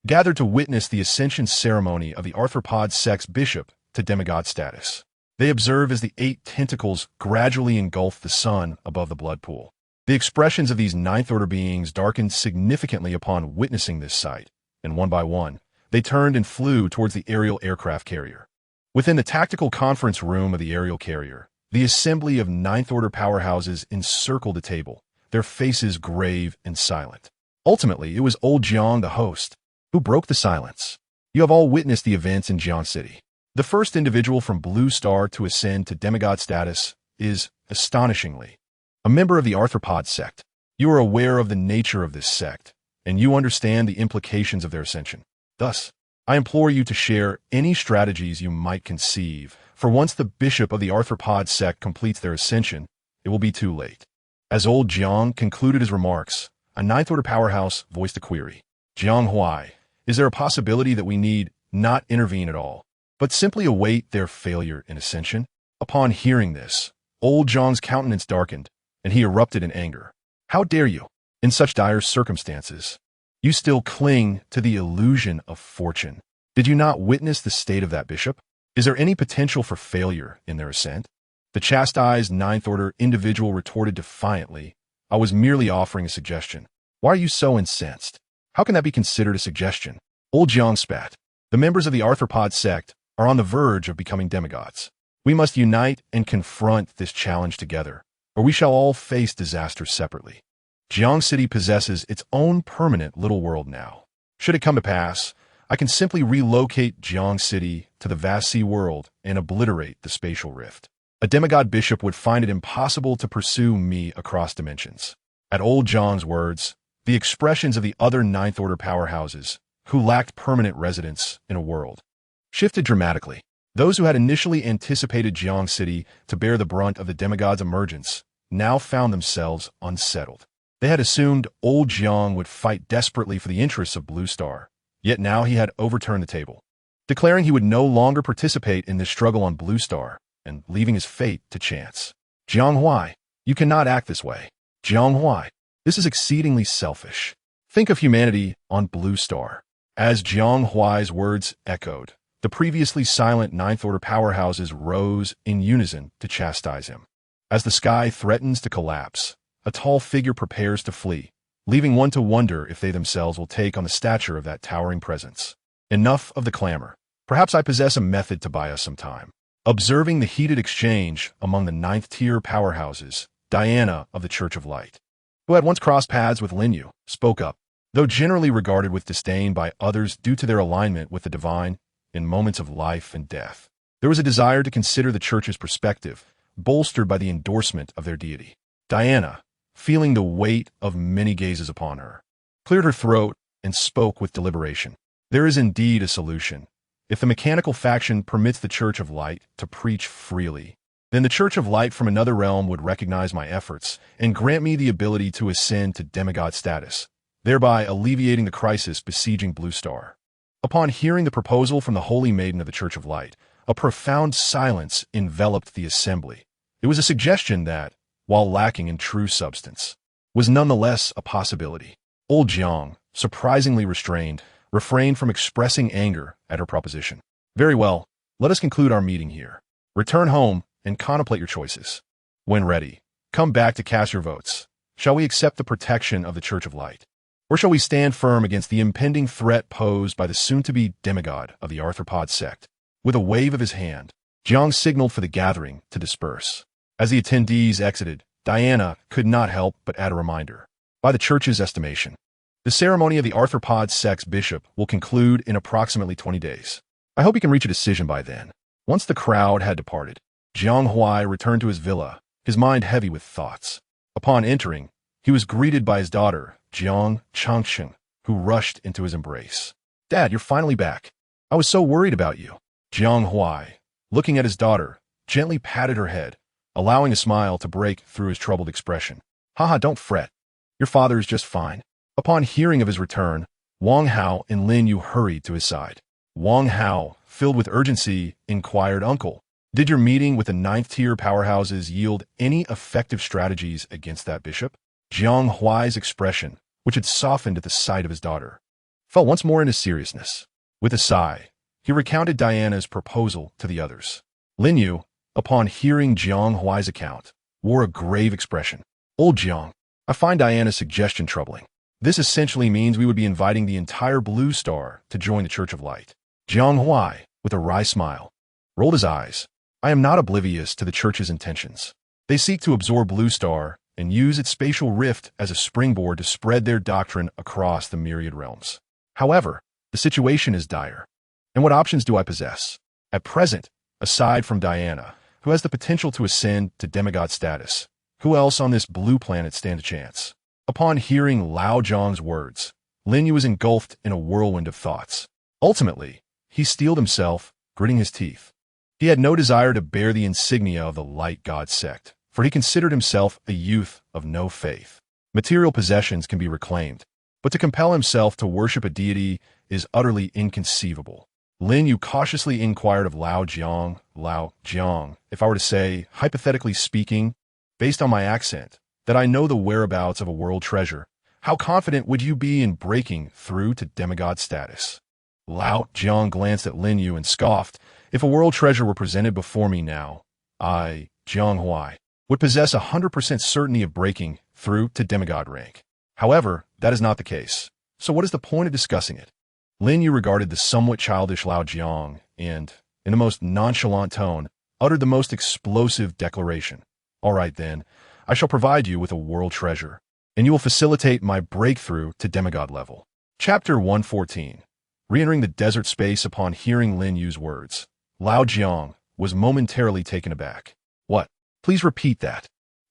gathered to witness the ascension ceremony of the arthropod sect's bishop to demigod status. They observe as the 8 tentacles gradually engulf the sun above the blood pool. The expressions of these Ninth Order beings darkened significantly upon witnessing this sight, and one by one, they turned and flew towards the aerial aircraft carrier. Within the tactical conference room of the aerial carrier, the assembly of Ninth Order powerhouses encircled the table, their faces grave and silent. Ultimately, it was old Jiang, the host, who broke the silence. "You have all witnessed the events in Jiang City. The first individual from Blue Star to ascend to demigod status is, astonishingly, a member of the arthropod sect. You are aware of the nature of this sect, and you understand the implications of their ascension. Thus, I implore you to share any strategies you might conceive, for once the bishop of the arthropod sect completes their ascension, it will be too late." As old Jiang concluded his remarks, a Ninth Order powerhouse voiced a query. "Jianghuai, is there a possibility that we need not intervene at all, but simply await their failure in ascension?" Upon hearing this, old Jiang's countenance darkened, and he erupted in anger. "How dare you? In such dire circumstances, You still cling to the illusion of fortune. Did you not witness the state of that bishop? Is there any potential for failure in their ascent? The chastised Ninth Order individual retorted defiantly, I was merely offering a suggestion. Why are you so incensed? How can that be considered a suggestion? Old Jiang spat. The members of the arthropod sect are on the verge of becoming demigods. We must unite and confront this challenge together, or we shall all face disaster separately. Jiang City possesses its own permanent little world now. Should it come to pass, I can simply relocate Jiang City to the vast sea world and obliterate the spatial rift. A demigod bishop would find it impossible to pursue me across dimensions. At old Jiang's words, the expressions of the other Ninth Order powerhouses, who lacked permanent residence in a world, shifted dramatically. Those who had initially anticipated Jiang City to bear the brunt of the demigod's emergence now found themselves unsettled. They had assumed old Jiang would fight desperately for the interests of Blue Star, yet now he had overturned the table, declaring he would no longer participate in this struggle on Blue Star and leaving his fate to chance. Jiang Huai, you cannot act this way. Jiang Huai, this is exceedingly selfish. Think of humanity on Blue Star. As Jiang Huai's words echoed, the previously silent Ninth Order powerhouses rose in unison to chastise him. As the sky threatens to collapse, a tall figure prepares to flee, leaving one to wonder if they themselves will take on the stature of that towering presence. Enough of the clamor. Perhaps I possess a method to buy us some time. Observing the heated exchange among the ninth-tier powerhouses, Diana of the Church of Light, who had once crossed paths with Lin Yu, spoke up. Though generally regarded with disdain by others due to their alignment with the divine in moments of life and death, there was a desire to consider the Church's perspective, bolstered by the endorsement of their deity. Diana, feeling the weight of many gazes upon her, cleared her throat and spoke with deliberation. There is indeed a solution. If the mechanical faction permits the Church of Light to preach freely, then the Church of Light from another realm would recognize my efforts and grant me the ability to ascend to demigod status, thereby alleviating the crisis besieging Blue Star. Upon hearing the proposal from the Holy Maiden of the Church of Light, a profound silence enveloped the assembly. It was a suggestion that, while lacking in true substance, was nonetheless a possibility. Old Jiang, surprisingly restrained, refrained from expressing anger at her proposition. Very well, let us conclude our meeting here. Return home and contemplate your choices. When ready, come back to cast your votes. Shall we accept the protection of the Church of Light? Or shall we stand firm against the impending threat posed by the soon-to-be demigod of the arthropod sect? With a wave of his hand, Jiang signaled for the gathering to disperse. As the attendees exited, Diana could not help but add a reminder. By the Church's estimation, the ceremony of the arthropod sect's bishop will conclude in approximately 20 days. I hope you can reach a decision by then. Once the crowd had departed, Jiang Huai returned to his villa, his mind heavy with thoughts. Upon entering, he was greeted by his daughter, Jiang Changsheng, who rushed into his embrace. Dad, you're finally back. I was so worried about you. Jiang Huai, looking at his daughter, gently patted her head, allowing a smile to break through his troubled expression. Haha, don't fret. Your father is just fine. Upon hearing of his return, Wang Hao and Lin Yu hurried to his side. Wang Hao, filled with urgency, inquired, Uncle, did your meeting with the ninth-tier powerhouses yield any effective strategies against that bishop? Jiang Huai's expression, which had softened at the sight of his daughter, fell once more into seriousness. With a sigh, he recounted Diana's proposal to the others. Lin Yu, upon hearing Jiang Huai's account, wore a grave expression. Old Jiang, I find Diana's suggestion troubling. This essentially means we would be inviting the entire Blue Star to join the Church of Light. Jiang Huai, with a wry smile, rolled his eyes. I am not oblivious to the Church's intentions. They seek to absorb Blue Star and use its spatial rift as a springboard to spread their doctrine across the myriad realms. However, the situation is dire. And what options do I possess? At present, aside from Diana, who has the potential to ascend to demigod status, who else on this blue planet stand a chance? Upon hearing Lao Zhang's words, Lin Yu was engulfed in a whirlwind of thoughts. Ultimately, he steeled himself, gritting his teeth. He had no desire to bear the insignia of the Light God sect, for he considered himself a youth of no faith. Material possessions can be reclaimed, but to compel himself to worship a deity is utterly inconceivable. Lin Yu cautiously inquired of Lao Jiang, if I were to say, hypothetically speaking, based on my accent, that I know the whereabouts of a world treasure, How confident would you be in breaking through to demigod status? Lao Jiang glanced at Lin Yu and scoffed. If a world treasure were presented before me now, I, Jiang Huai, would possess 100% certainty of breaking through to demigod rank. However, that is not the case. So what is the point of discussing it? Lin Yu regarded the somewhat childish Lao Jiang and, in the most nonchalant tone, uttered the most explosive declaration. All right then, I shall provide you with a world treasure, and you will facilitate my breakthrough to demigod level. Chapter 114. Re-entering the desert space upon hearing Lin Yu's words, Lao Jiang was momentarily taken aback. What? Please repeat that.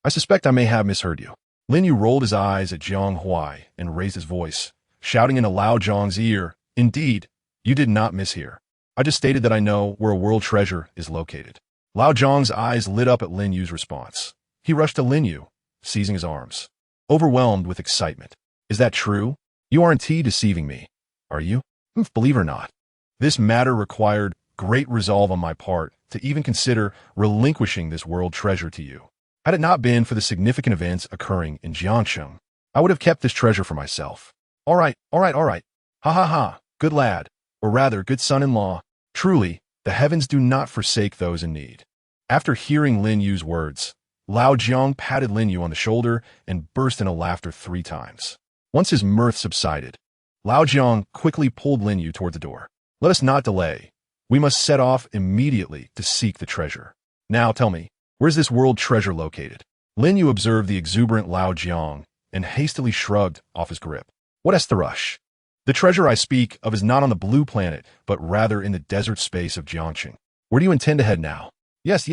I suspect I may have misheard you. Lin Yu rolled his eyes at Jiang Huai and raised his voice, shouting into Lao Jiang's ear, Indeed, you did not mishear. I just stated that I know where a world treasure is located. Lao Jiang's eyes lit up at Lin Yu's response. He rushed to Lin Yu, seizing his arms, overwhelmed with excitement. Is that true? You aren't deceiving me, are you? Believe it or not, this matter required great resolve on my part to even consider relinquishing this world treasure to you. Had it not been for the significant events occurring in Jiangsheng, I would have kept this treasure for myself. All right. Ha ha ha, good lad, or rather good son-in-law. Truly, the heavens do not forsake those in need. After hearing Lin Yu's words, Lao Jiang patted Lin Yu on the shoulder and burst into laughter 3 times. Once his mirth subsided, Lao Jiang quickly pulled Lin Yu toward the door. Let us not delay. We must set off immediately to seek the treasure. Now tell me, where is this world treasure located? Lin Yu observed the exuberant Lao Jiang and hastily shrugged off his grip. What's the rush? The treasure I speak of is not on the blue planet, but rather in the desert space of Jiangsheng. Where do you intend to head now? Yes.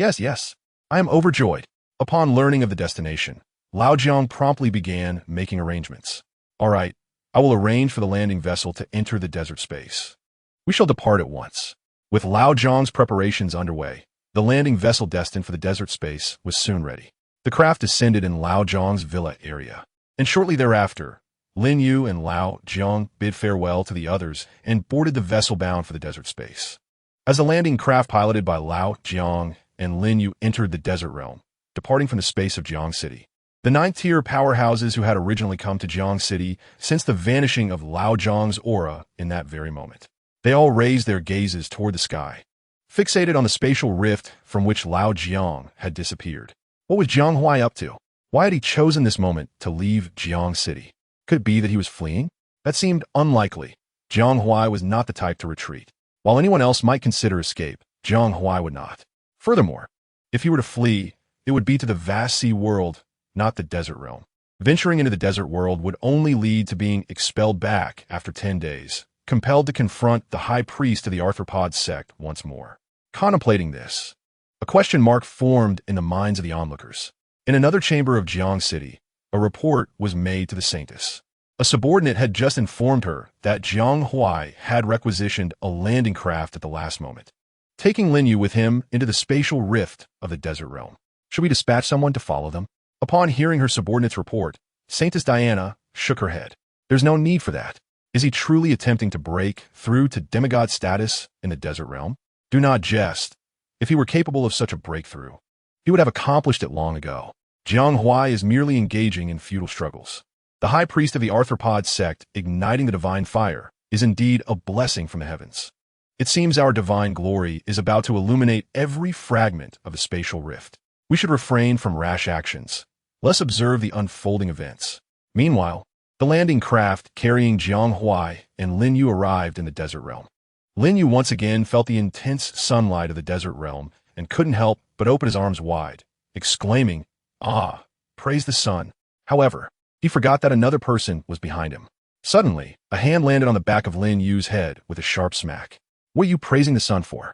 I am overjoyed. Upon learning of the destination, Lao Jiang promptly began making arrangements. All right, I will arrange for the landing vessel to enter the desert space. We shall depart at once. With Lao Jiang's preparations underway, the landing vessel destined for the desert space was soon ready. The craft descended in Lao Jiang's villa area, and shortly thereafter, Lin Yu and Lao Jiang bid farewell to the others and boarded the vessel bound for the desert space. As the landing craft piloted by Lao Jiang and Lin Yu entered the desert realm, departing from the space of Jiang City, the 9th-tier powerhouses who had originally come to Jiang City sensed the vanishing of Lao Jiang's aura in that very moment. They all raised their gazes toward the sky, fixated on the spatial rift from which Lao Jiang had disappeared. What was Jiang Huai up to? Why had he chosen this moment to leave Jiang City? Could it be that he was fleeing? That seemed unlikely. Jiang Huai was not the type to retreat. While anyone else might consider escape, Jiang Huai would not. Furthermore, if he were to flee, it would be to the vast sea world, not the desert realm. Venturing into the desert world would only lead to being expelled back after 10 days, compelled to confront the high priest of the arthropod sect once more. Contemplating this, a question mark formed in the minds of the onlookers. In another chamber of Jiang City, a report was made to the saintess. A subordinate had just informed her that Jiang Huai had requisitioned a landing craft at the last moment, taking Lin Yu with him into the spatial rift of the desert realm. Should we dispatch someone to follow them? Upon hearing her subordinate's report, Saintess Diana shook her head. There's no need for that. Is he truly attempting to break through to demigod status in the desert realm? Do not jest. If he were capable of such a breakthrough, he would have accomplished it long ago. Jiang Huai is merely engaging in futile struggles. The high priest of the arthropod sect igniting the divine fire is indeed a blessing from the heavens. It seems our divine glory is about to illuminate every fragment of the spatial rift. We should refrain from rash actions. Let's observe the unfolding events. Meanwhile, the landing craft carrying Jiang Huai and Lin Yu arrived in the desert realm. Lin Yu once again felt the intense sunlight of the desert realm and couldn't help but open his arms wide, exclaiming, "Ah, praise the sun." However, he forgot that another person was behind him. Suddenly, a hand landed on the back of Lin Yu's head with a sharp smack. "What are you praising the sun for?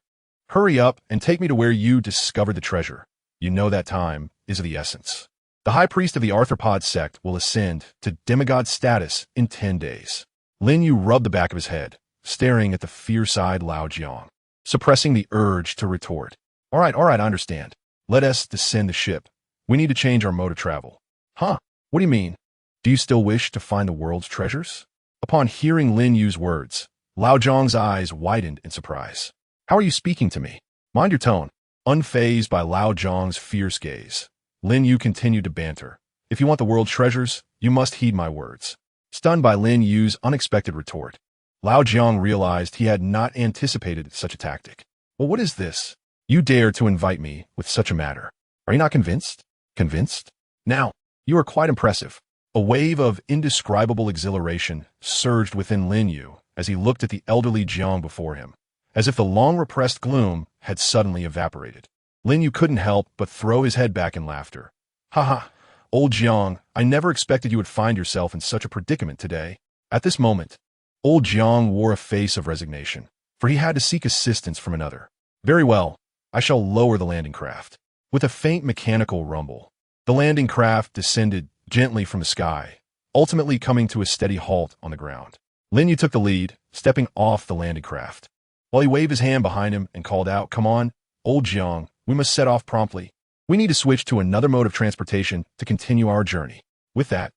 Hurry up and take me to where you discovered the treasure. You know that time is of the essence. The high priest of the arthropod sect will ascend to demigod status in 10 days. Lin Yu rubbed the back of his head, staring at the fierce-eyed Lao Jiang, suppressing the urge to retort. All right, I understand. Let us descend the ship. We need to change our mode of travel." "Huh? What do you mean? Do you still wish to find the world's treasures?" Upon hearing Lin Yu's words, Lao Jiang's eyes widened in surprise. "How are you speaking to me? Mind your tone." Unfazed by Lao Jiang's fierce gaze, Lin Yu continued to banter. "If you want the world's treasures, you must heed my words. Stunned by Lin Yu's unexpected retort, Lao Jiang realized he had not anticipated such a tactic. Well, what is this? You dare to invite me with such a matter. Are you not convinced? Convinced? Now, you are quite impressive. A wave of indescribable exhilaration surged within Lin Yu as he looked at the elderly Jiang before him, as if the long-repressed gloom had suddenly evaporated. Lin Yu couldn't help but throw his head back in laughter. Haha, old Jiang, I never expected you would find yourself in such a predicament today. At this moment, old Jiang wore a face of resignation, for he had to seek assistance from another. Very well, I shall lower the landing craft. With a faint mechanical rumble, the landing craft descended gently from the sky, ultimately coming to a steady halt on the ground. Lin Yu took the lead, stepping off the landing craft, while he waved his hand behind him and called out, "Come on, old Jiang, we must set off promptly. We need to switch to another mode of transportation to continue our journey." With that,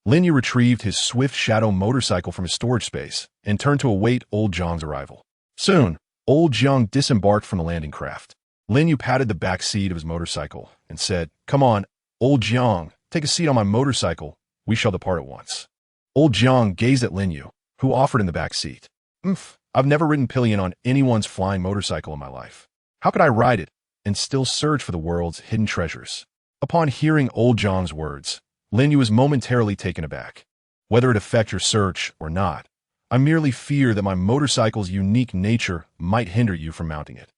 Lin Yu retrieved his swift shadow motorcycle from his storage space and turned to await old Jiang's arrival. Soon, old Jiang disembarked from the landing craft. Lin Yu patted the back seat of his motorcycle and said, "Come on, old Jiang, take a seat on my motorcycle. We shall depart at once." Old Jiang gazed at Lin Yu, who offered in the back seat. I've never ridden pillion on anyone's flying motorcycle in my life. How could I ride it and still search for the world's hidden treasures?" Upon hearing old Jiang's words, Lin Yu was momentarily taken aback. "Whether it affect your search or not, I merely fear that my motorcycle's unique nature might hinder you from mounting it.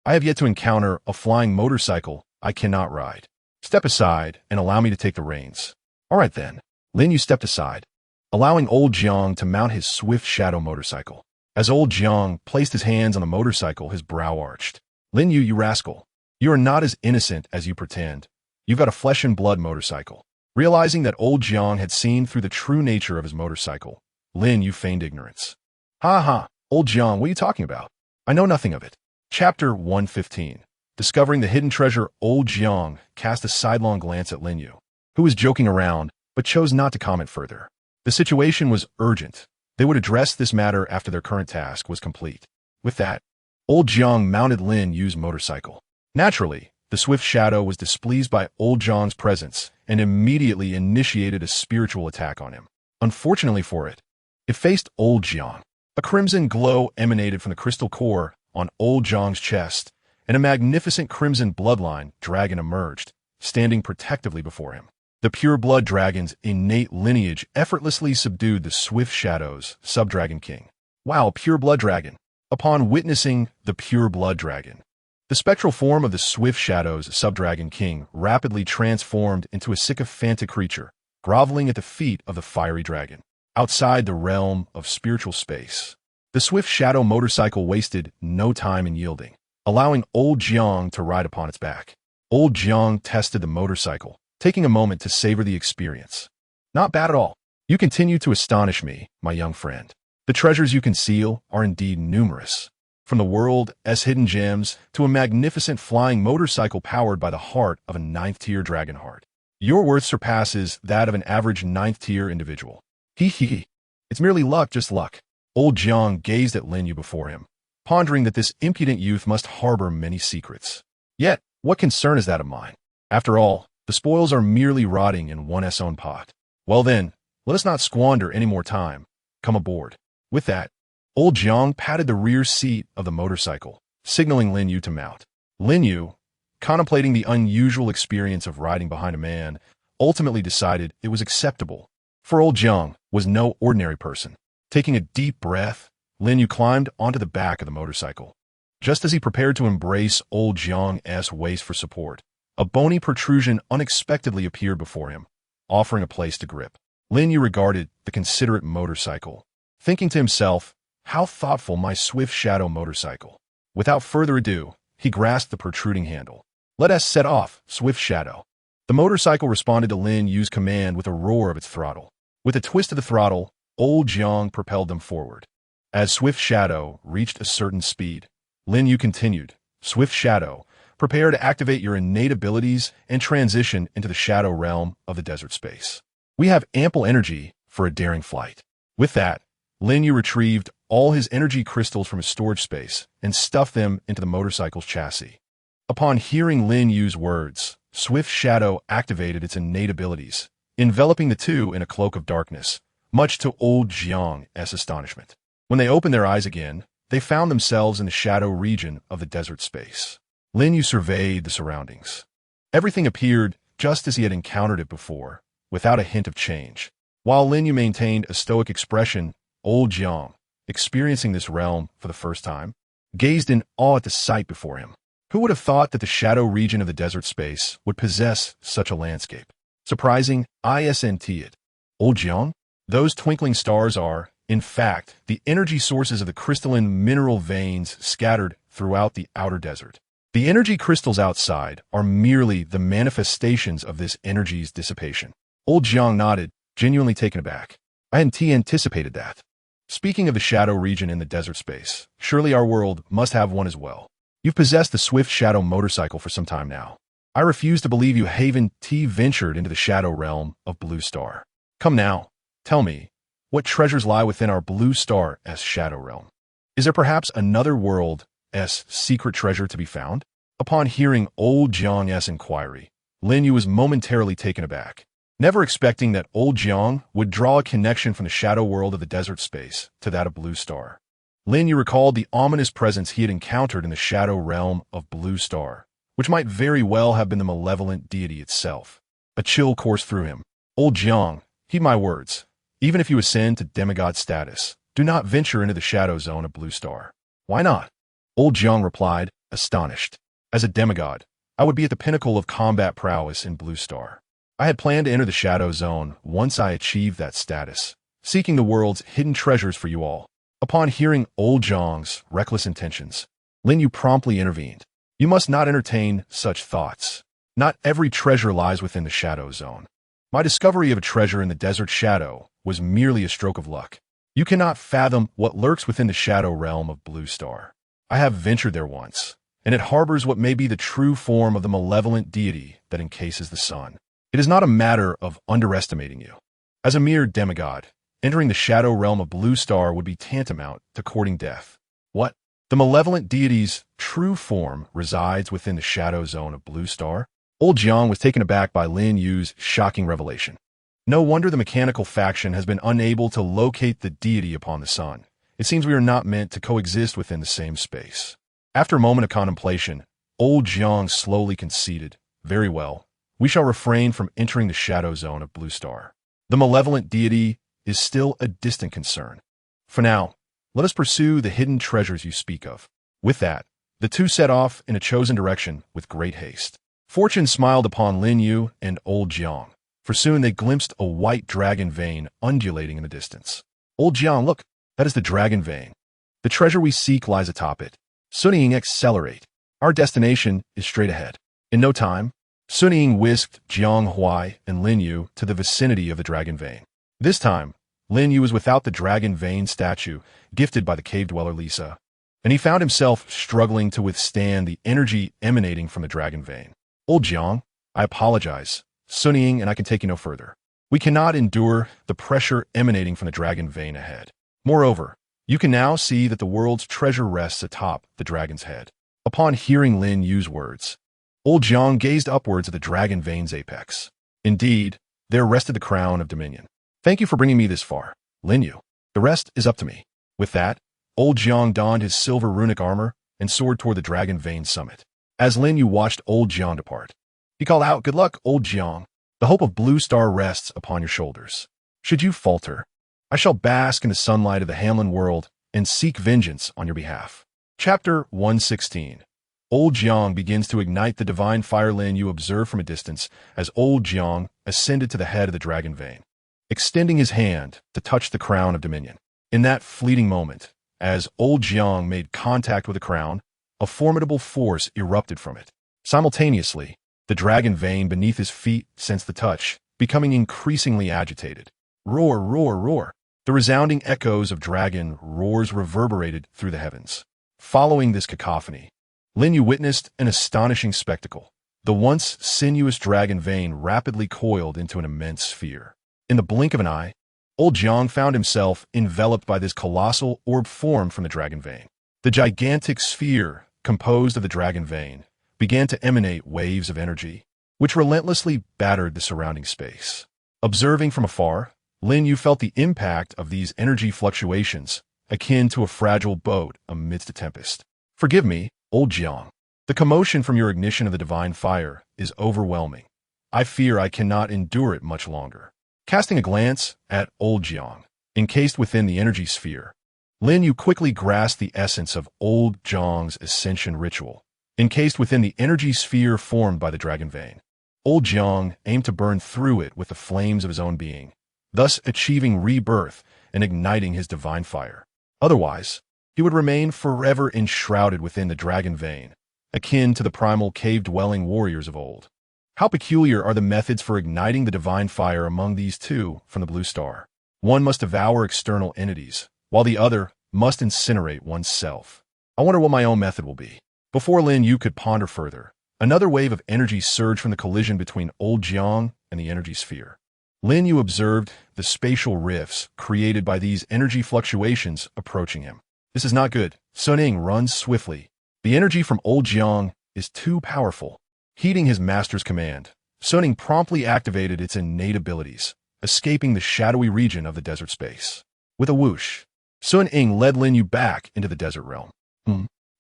I have yet to encounter a flying motorcycle I cannot ride. Step aside and allow me to take the reins." All right then. Lin Yu stepped aside, allowing old Jiang to mount his swift shadow motorcycle. As old Jiang placed his hands on the motorcycle, his brow arched. "Lin Yu, you rascal. You are not as innocent as you pretend. You've got a flesh and blood motorcycle." Realizing that old Jiang had seen through the true nature of his motorcycle, Lin Yu feigned ignorance. "Ha, old Jiang, what are you talking about? I know nothing of it." Chapter 115. Discovering the hidden treasure. Old Jiang cast a sidelong glance at Lin Yu, who was joking around, but chose not to comment further. The situation was urgent. They would address this matter after their current task was complete. With that, old Jiang mounted Lin Yu's motorcycle. Naturally, the swift shadow was displeased by old Jiang's presence and immediately initiated a spiritual attack on him. Unfortunately for it, it faced old Jiang. A crimson glow emanated from the crystal core on old Jiang's chest, and a magnificent crimson bloodline dragon emerged, standing protectively before him. The pure blood dragon's innate lineage effortlessly subdued the swift shadow's sub-dragon king. Wow, pure blood dragon. Upon witnessing the pure blood dragon, the spectral form of the swift shadow's sub-dragon king rapidly transformed into a sycophantic creature, groveling at the feet of the fiery dragon. Outside the realm of spiritual space, the swift shadow motorcycle wasted no time in yielding, allowing old Jiang to ride upon its back. Old Jiang tested the motorcycle, taking a moment to savor the experience. "Not bad at all. You continue to astonish me, my young friend. The treasures you conceal are indeed numerous. From the world's hidden gems to a magnificent flying motorcycle powered by the heart of a 9th-tier dragon heart. Your worth surpasses that of an average 9th-tier individual. Hee. It's merely luck, just luck." Old Jiang gazed at Lin Yu before him, pondering that this impudent youth must harbor many secrets. Yet, what concern is that of mine? After all, the spoils are merely rotting in one's own pot. Well then, let us not squander any more time. Come aboard. With that, old Jiang patted the rear seat of the motorcycle, signaling Lin Yu to mount. Lin Yu, contemplating the unusual experience of riding behind a man, ultimately decided it was acceptable, for old Jiang was no ordinary person. Taking a deep breath, Lin Yu climbed onto the back of the motorcycle. Just as he prepared to embrace old Jiang's waist for support, a bony protrusion unexpectedly appeared before him, offering a place to grip. Lin Yu regarded the considerate motorcycle, thinking to himself, "How thoughtful my swift shadow motorcycle." Without further ado, he grasped the protruding handle. "Let us set off, swift shadow." The motorcycle responded to Lin Yu's command with a roar of its throttle. With a twist of the throttle, old Jiang propelled them forward. As Swift Shadow reached a certain speed, Lin Yu continued, "Swift Shadow, prepare to activate your innate abilities and transition into the shadow realm of the desert space. We have ample energy for a daring flight." With that, Lin Yu retrieved all his energy crystals from his storage space and stuffed them into the motorcycle's chassis. Upon hearing Lin Yu's words, Swift Shadow activated its innate abilities, enveloping the two in a cloak of darkness, much to old Jiang's astonishment. When they opened their eyes again, they found themselves in the shadow region of the desert space. Lin Yu surveyed the surroundings. Everything appeared just as he had encountered it before, without a hint of change. While Lin Yu maintained a stoic expression, old Jiang, experiencing this realm for the first time, gazed in awe at the sight before him. Who would have thought that the shadow region of the desert space would possess such a landscape? Surprising, isn't it? Old Jiang? Those twinkling stars are, in fact, the energy sources of the crystalline mineral veins scattered throughout the outer desert. The energy crystals outside are merely the manifestations of this energy's dissipation. Old Jiang nodded, genuinely taken aback. I hadn't anticipated that. Speaking of the shadow region in the desert space, surely our world must have one as well. You've possessed the Swift Shadow motorcycle for some time now. I refuse to believe you haven't ventured into the shadow realm of Blue Star. Come now, tell me, what treasures lie within our Blue Star's shadow realm? Is there perhaps another world's secret treasure to be found? Upon hearing old Jiang's inquiry, Lin Yu was momentarily taken aback, never expecting that old Jiang would draw a connection from the shadow world of the desert space to that of Blue Star. Lin Yu recalled the ominous presence he had encountered in the shadow realm of Blue Star, which might very well have been the malevolent deity itself. A chill coursed through him. Old Jiang, heed my words. Even if you ascend to demigod status, do not venture into the shadow zone of Blue Star. Why not? Old Jiang replied, astonished. As a demigod, I would be at the pinnacle of combat prowess in Blue Star. I had planned to enter the shadow zone once I achieved that status, seeking the world's hidden treasures for you all. Upon hearing old Jiang's reckless intentions, Lin Yu promptly intervened. You must not entertain such thoughts. Not every treasure lies within the shadow zone. My discovery of a treasure in the desert shadow was merely a stroke of luck. You cannot fathom what lurks within the shadow realm of Blue Star. I have ventured there once, and it harbors what may be the true form of the malevolent deity that encases the sun. It is not a matter of underestimating you. As a mere demigod, entering the shadow realm of Blue Star would be tantamount to courting death. What? The malevolent deity's true form resides within the shadow zone of Blue Star? Old Jiang was taken aback by Lin Yu's shocking revelation. No wonder the mechanical faction has been unable to locate the deity upon the sun. It seems we are not meant to coexist within the same space. After a moment of contemplation, old Jiang slowly conceded, very well, we shall refrain from entering the shadow zone of Blue Star. The malevolent deity is still a distant concern. For now, let us pursue the hidden treasures you speak of. With that, the two set off in a chosen direction with great haste. Fortune smiled upon Lin Yu and old Jiang, for soon they glimpsed a white dragon vein undulating in the distance. Old Jiang, look, that is the dragon vein. The treasure we seek lies atop it. Sunying, accelerate. Our destination is straight ahead. In no time, Sunying whisked Jiang Huai and Lin Yu to the vicinity of the dragon vein. This time, Lin Yu was without the dragon vein statue gifted by the cave dweller Lisa, and he found himself struggling to withstand the energy emanating from the dragon vein. Old Jiang, I apologize. Sunying and I can take you no further. We cannot endure the pressure emanating from the dragon vein ahead. Moreover, you can now see that the world's treasure rests atop the dragon's head. Upon hearing Lin Yu's words, old Jiang gazed upwards at the dragon vein's apex. Indeed, there rested the crown of dominion. Thank you for bringing me this far, Lin Yu. The rest is up to me. With that, old Jiang donned his silver runic armor and soared toward the dragon vein summit. As Lin Yu watched old Jiang depart, he called out, good luck, old Jiang. The hope of Blue Star rests upon your shoulders. Should you falter, I shall bask in the sunlight of the Hamlin world and seek vengeance on your behalf. Chapter 116. Old Jiang begins to ignite the divine fire. Lin Yu observed from a distance as old Jiang ascended to the head of the dragon vein, extending his hand to touch the crown of dominion. In that fleeting moment, as old Jiang made contact with the crown, a formidable force erupted from it. Simultaneously, the dragon vein beneath his feet sensed the touch, becoming increasingly agitated. Roar, roar, roar. The resounding echoes of dragon roars reverberated through the heavens. Following this cacophony, Lin Yu witnessed an astonishing spectacle. The once sinuous dragon vein rapidly coiled into an immense sphere. In the blink of an eye, old Jiang found himself enveloped by this colossal orb formed from the dragon vein. The gigantic sphere, composed of the dragon vein, began to emanate waves of energy, which relentlessly battered the surrounding space. Observing from afar, Lin Yu felt the impact of these energy fluctuations, akin to a fragile boat amidst a tempest. Forgive me, old Jiang. The commotion from your ignition of the divine fire is overwhelming. I fear I cannot endure it much longer. Casting a glance at old Jiang, encased within the energy sphere, Lin Yu quickly grasped the essence of old Jiang's ascension ritual, encased within the energy sphere formed by the dragon vein. Old Jiang aimed to burn through it with the flames of his own being, thus achieving rebirth and igniting his divine fire. Otherwise, he would remain forever enshrouded within the dragon vein, akin to the primal cave-dwelling warriors of old. How peculiar are the methods for igniting the divine fire among these two from the blue star. One must devour external entities, while the other must incinerate oneself. I wonder what my own method will be. Before Lin Yu could ponder further, another wave of energy surged from the collision between old Jiang and the energy sphere. Lin Yu observed the spatial rifts created by these energy fluctuations approaching him. This is not good. Sun Ying runs swiftly. The energy from old Jiang is too powerful. Heeding his master's command, Sun Ying promptly activated its innate abilities, escaping the shadowy region of the desert space. With a whoosh, Sun Ying led Lin Yu back into the desert realm.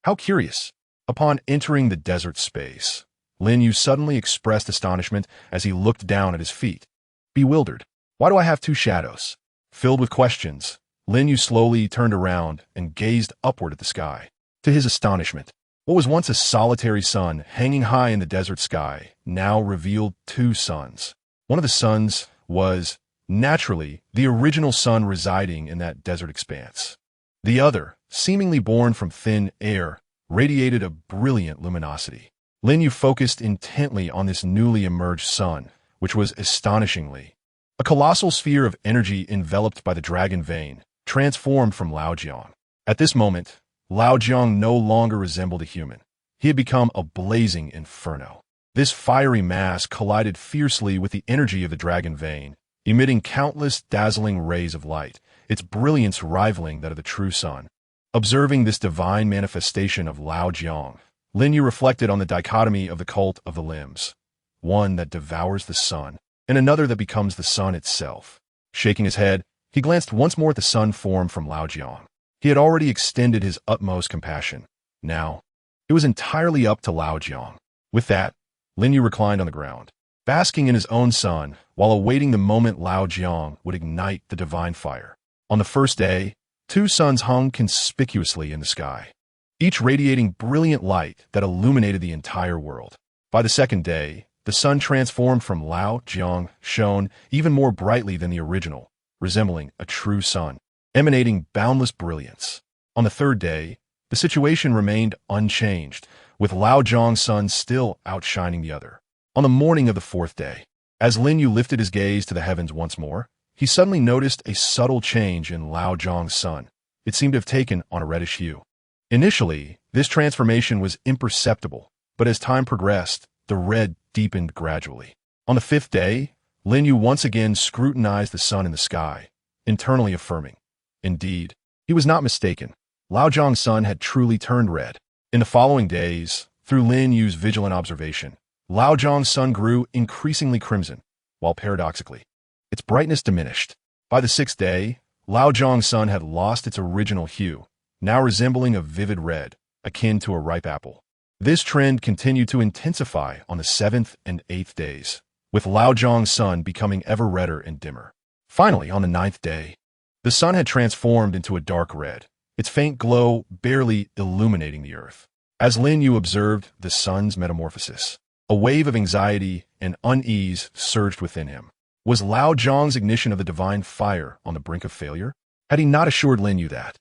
How curious. Upon entering the desert space, Lin Yu suddenly expressed astonishment as he looked down at his feet. Bewildered. Why do I have two shadows? Filled with questions, Lin Yu slowly turned around and gazed upward at the sky. To his astonishment, what was once a solitary sun hanging high in the desert sky now revealed two suns. One of the suns was, naturally, the original sun residing in that desert expanse. The other, seemingly born from thin air, radiated a brilliant luminosity. Lin Yu focused intently on this newly emerged sun, which was astonishingly a colossal sphere of energy enveloped by the dragon vein, transformed from Lao Jiang. At this moment, Lao Jiang no longer resembled a human. He had become a blazing inferno. This fiery mass collided fiercely with the energy of the dragon vein, emitting countless dazzling rays of light, its brilliance rivaling that of the true sun. Observing this divine manifestation of Lao Jiang, Lin Yu reflected on the dichotomy of the cult of the limbs, one that devours the sun, and another that becomes the sun itself. Shaking his head, he glanced once more at the sun form from Lao Jiang. He had already extended his utmost compassion. Now, it was entirely up to Lao Jiang. With that, Lin Yu reclined on the ground, basking in his own sun while awaiting the moment Lao Jiang would ignite the divine fire. On the first day, two suns hung conspicuously in the sky, each radiating brilliant light that illuminated the entire world. By the second day, the sun transformed from Lao Jiang shone even more brightly than the original, resembling a true sun, emanating boundless brilliance. On the third day, the situation remained unchanged, with Lao Jiang's sun still outshining the other. On the morning of the fourth day, as Lin Yu lifted his gaze to the heavens once more, he suddenly noticed a subtle change in Lao Jiang's sun. It seemed to have taken on a reddish hue. Initially, this transformation was imperceptible, but as time progressed, the red deepened gradually. On the fifth day, Lin Yu once again scrutinized the sun in the sky, internally affirming. Indeed, he was not mistaken. Lao Jiang's sun had truly turned red. In the following days, through Lin Yu's vigilant observation, Lao Jiang's sun grew increasingly crimson, while paradoxically, its brightness diminished. By the sixth day, Lao Jiang's sun had lost its original hue, now resembling a vivid red, akin to a ripe apple. This trend continued to intensify on the seventh and eighth days, with Lao Jiang's sun becoming ever redder and dimmer. Finally, on the ninth day, the sun had transformed into a dark red, its faint glow barely illuminating the earth. As Lin Yu observed the sun's metamorphosis, a wave of anxiety and unease surged within him. Was Lao Jiang's ignition of the divine fire on the brink of failure? Had he not assured Lin Yu that,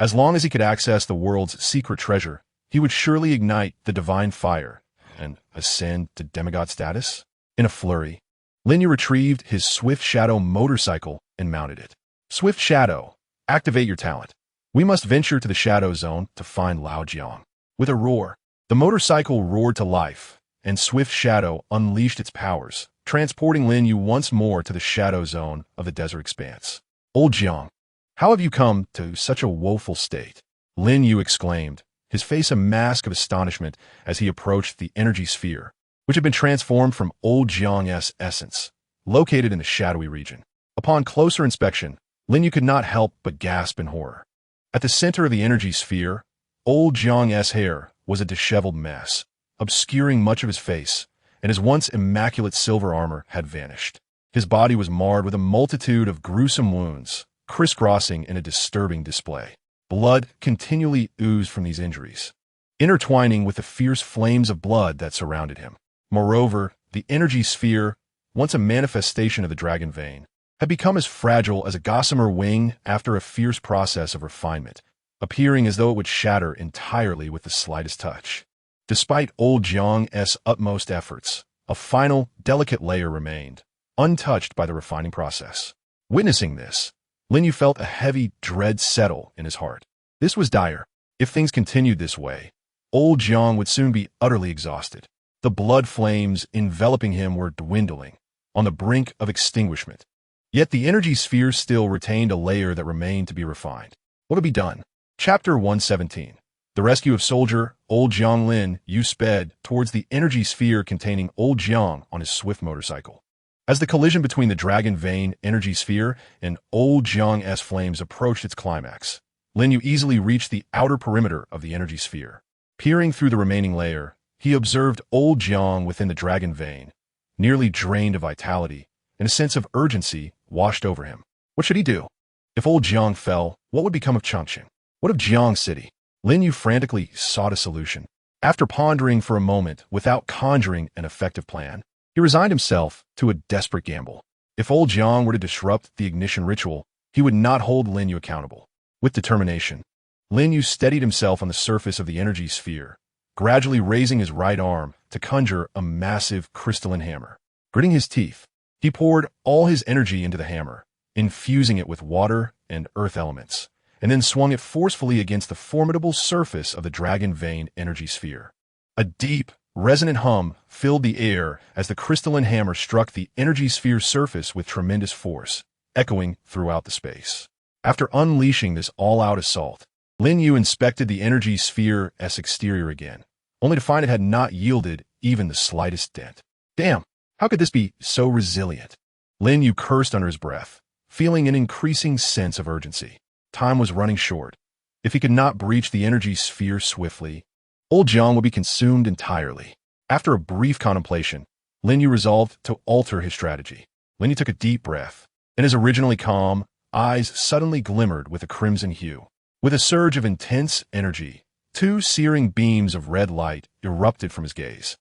as long as he could access the world's secret treasure, he would surely ignite the divine fire and ascend to demigod status? In a flurry, Lin Yu retrieved his Swift Shadow motorcycle and mounted it. Swift Shadow, activate your talent. We must venture to the Shadow Zone to find Lao Jiang. With a roar, the motorcycle roared to life, and Swift Shadow unleashed its powers, transporting Lin Yu once more to the Shadow Zone of the desert expanse. Old Jiang, how have you come to such a woeful state? Lin Yu exclaimed, his face a mask of astonishment as he approached the energy sphere, which had been transformed from old Jiang's essence, located in the shadowy region. Upon closer inspection, Lin Yu could not help but gasp in horror. At the center of the energy sphere, old Jiang's hair was a disheveled mess, obscuring much of his face, and his once immaculate silver armor had vanished. His body was marred with a multitude of gruesome wounds, crisscrossing in a disturbing display. Blood continually oozed from these injuries, intertwining with the fierce flames of blood that surrounded him. Moreover, the energy sphere, once a manifestation of the dragon vein, had become as fragile as a gossamer wing after a fierce process of refinement, appearing as though it would shatter entirely with the slightest touch. Despite old Jiang's utmost efforts, a final, delicate layer remained, untouched by the refining process. Witnessing this, Lin Yu felt a heavy dread settle in his heart. This was dire. If things continued this way, old Jiang would soon be utterly exhausted. The blood flames enveloping him were dwindling, on the brink of extinguishment. Yet the energy sphere still retained a layer that remained to be refined. What would be done? Chapter 117. The rescue of soldier, old Jiang. Lin Yu sped towards the energy sphere containing old Jiang on his swift motorcycle. As the collision between the dragon vein energy sphere and old Jiang's flames approached its climax, Lin Yu easily reached the outer perimeter of the energy sphere. Peering through the remaining layer, he observed old Jiang within the dragon vein, nearly drained of vitality, and a sense of urgency washed over him. What should he do? If old Jiang fell, what would become of Changqing? What of Jiang City? Lin Yu frantically sought a solution. After pondering for a moment without conjuring an effective plan, he resigned himself to a desperate gamble. If old Jiang were to disrupt the ignition ritual, he would not hold Lin Yu accountable. With determination, Lin Yu steadied himself on the surface of the energy sphere, gradually raising his right arm to conjure a massive crystalline hammer. Gritting his teeth, he poured all his energy into the hammer, infusing it with water and earth elements, and then swung it forcefully against the formidable surface of the dragon vein energy sphere. A deep, resonant hum filled the air as the crystalline hammer struck the energy sphere's surface with tremendous force, echoing throughout the space. After unleashing this all-out assault, Lin Yu inspected the energy sphere's exterior again, only to find it had not yielded even the slightest dent. Damn, how could this be so resilient? Lin Yu cursed under his breath, feeling an increasing sense of urgency. Time was running short. If he could not breach the energy sphere swiftly, old Jiang would be consumed entirely. After a brief contemplation, Lin Yu resolved to alter his strategy. Lin Yu took a deep breath, and his originally calm eyes suddenly glimmered with a crimson hue. With a surge of intense energy, two searing beams of red light erupted from his gaze,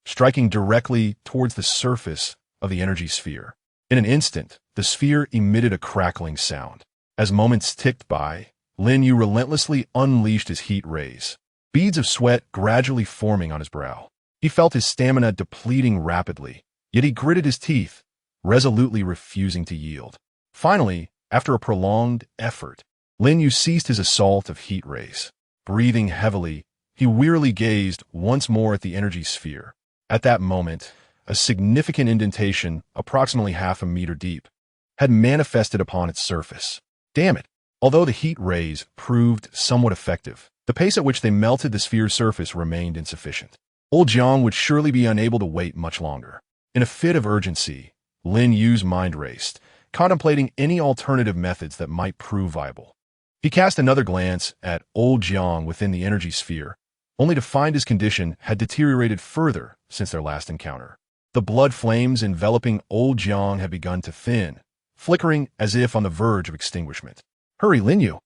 striking directly towards the surface of the energy sphere. In an instant, the sphere emitted a crackling sound. As moments ticked by, Lin Yu relentlessly unleashed his heat rays, beads of sweat gradually forming on his brow. He felt his stamina depleting rapidly, yet he gritted his teeth, resolutely refusing to yield. Finally, after a prolonged effort, Lin Yu ceased his assault of heat rays. Breathing heavily, he wearily gazed once more at the energy sphere. At that moment, a significant indentation, approximately half a meter deep, had manifested upon its surface. Damn it! Although the heat rays proved somewhat effective, the pace at which they melted the sphere's surface remained insufficient. Old Jiang would surely be unable to wait much longer. In a fit of urgency, Lin Yu's mind raced, contemplating any alternative methods that might prove viable. He cast another glance at old Jiang within the energy sphere, only to find his condition had deteriorated further since their last encounter. The blood flames enveloping old Jiang had begun to thin, flickering as if on the verge of extinguishment. Hurry, Lin Yu!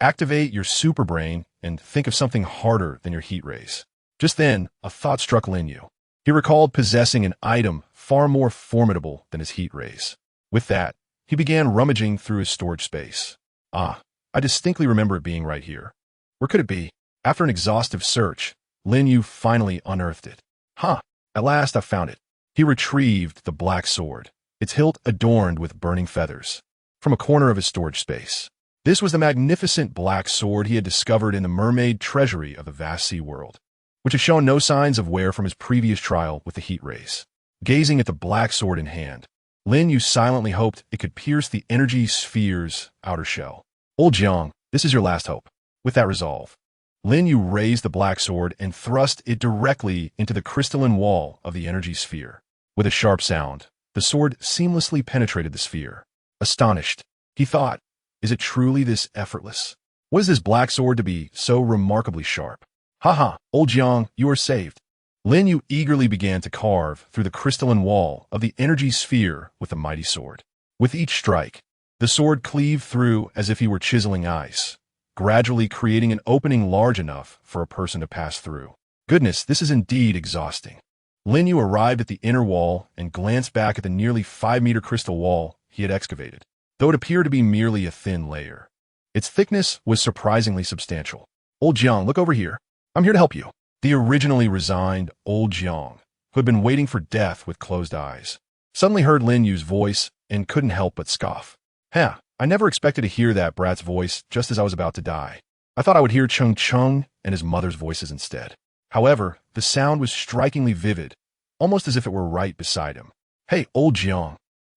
Activate your super brain and think of something harder than your heat rays. Just then, a thought struck Lin Yu. He recalled possessing an item far more formidable than his heat rays. With that, he began rummaging through his storage space. Ah, I distinctly remember it being right here. Where could it be? After an exhaustive search, Lin Yu finally unearthed it. Huh, at last I found it. He retrieved the black sword, its hilt adorned with burning feathers, from a corner of his storage space. This was the magnificent black sword he had discovered in the mermaid treasury of the vast sea world, which had shown no signs of wear from his previous trial with the heat rays. Gazing at the black sword in hand, Lin Yu silently hoped it could pierce the energy sphere's outer shell. Old Jiang, this is your last hope. With that resolve, Lin Yu raised the black sword and thrust it directly into the crystalline wall of the energy sphere. With a sharp sound, the sword seamlessly penetrated the sphere. Astonished, he thought, is it truly this effortless? Was this black sword to be so remarkably sharp? Haha, old Jiang, you are saved. Lin Yu eagerly began to carve through the crystalline wall of the energy sphere with the mighty sword. With each strike, the sword cleaved through as if he were chiseling ice, gradually creating an opening large enough for a person to pass through. Goodness, this is indeed exhausting. Lin Yu arrived at the inner wall and glanced back at the nearly 5-meter crystal wall he had excavated, though it appeared to be merely a thin layer. Its thickness was surprisingly substantial. Old Jiang, look over here. I'm here to help you. The originally resigned old Jiang, who had been waiting for death with closed eyes, suddenly heard Lin Yu's voice and couldn't help but scoff. I never expected to hear that brat's voice just as I was about to die. I thought I would hear Chung Chung and his mother's voices instead. However, the sound was strikingly vivid, almost as if it were right beside him. Hey, old Jiang,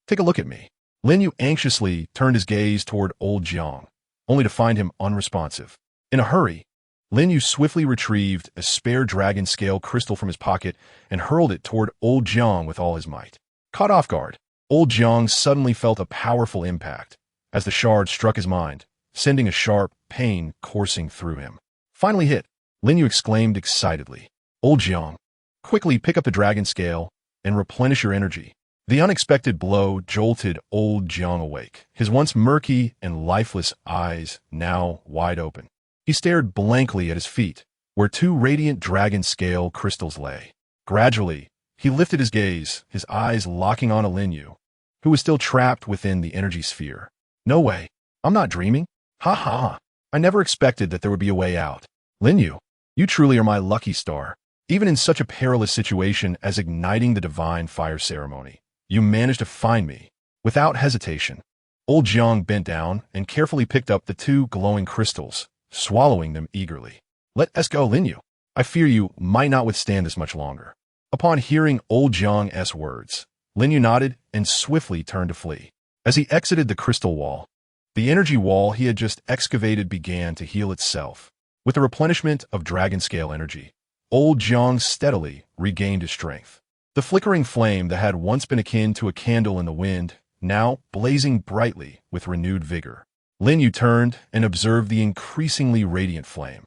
take a look at me. Lin Yu anxiously turned his gaze toward old Jiang, only to find him unresponsive. In a hurry, Lin Yu swiftly retrieved a spare dragon scale crystal from his pocket and hurled it toward old Jiang with all his might. Caught off guard, old Jiang suddenly felt a powerful impact as the shard struck his mind, sending a sharp pain coursing through him. Finally hit, Lin Yu exclaimed excitedly. Old Jiang, quickly pick up the dragon scale and replenish your energy. The unexpected blow jolted old Jiang awake, his once murky and lifeless eyes now wide open. He stared blankly at his feet, where 2 radiant dragon scale crystals lay. Gradually, he lifted his gaze, his eyes locking on Lin Yu, who was still trapped within the energy sphere. No way. I'm not dreaming. Ha ha. I never expected that there would be a way out. Lin Yu, you truly are my lucky star. Even in such a perilous situation as igniting the divine fire ceremony, you managed to find me. Without hesitation, old Jiang bent down and carefully picked up the 2 glowing crystals, swallowing them eagerly. Let us go, Lin Yu. I fear you might not withstand this much longer. Upon hearing old Jiang's words, Lin Yu nodded and swiftly turned to flee. As he exited the crystal wall, the energy wall he had just excavated began to heal itself. With the replenishment of dragon scale energy, old Jiang steadily regained his strength. The flickering flame that had once been akin to a candle in the wind, now blazing brightly with renewed vigor. Lin Yu turned and observed the increasingly radiant flame,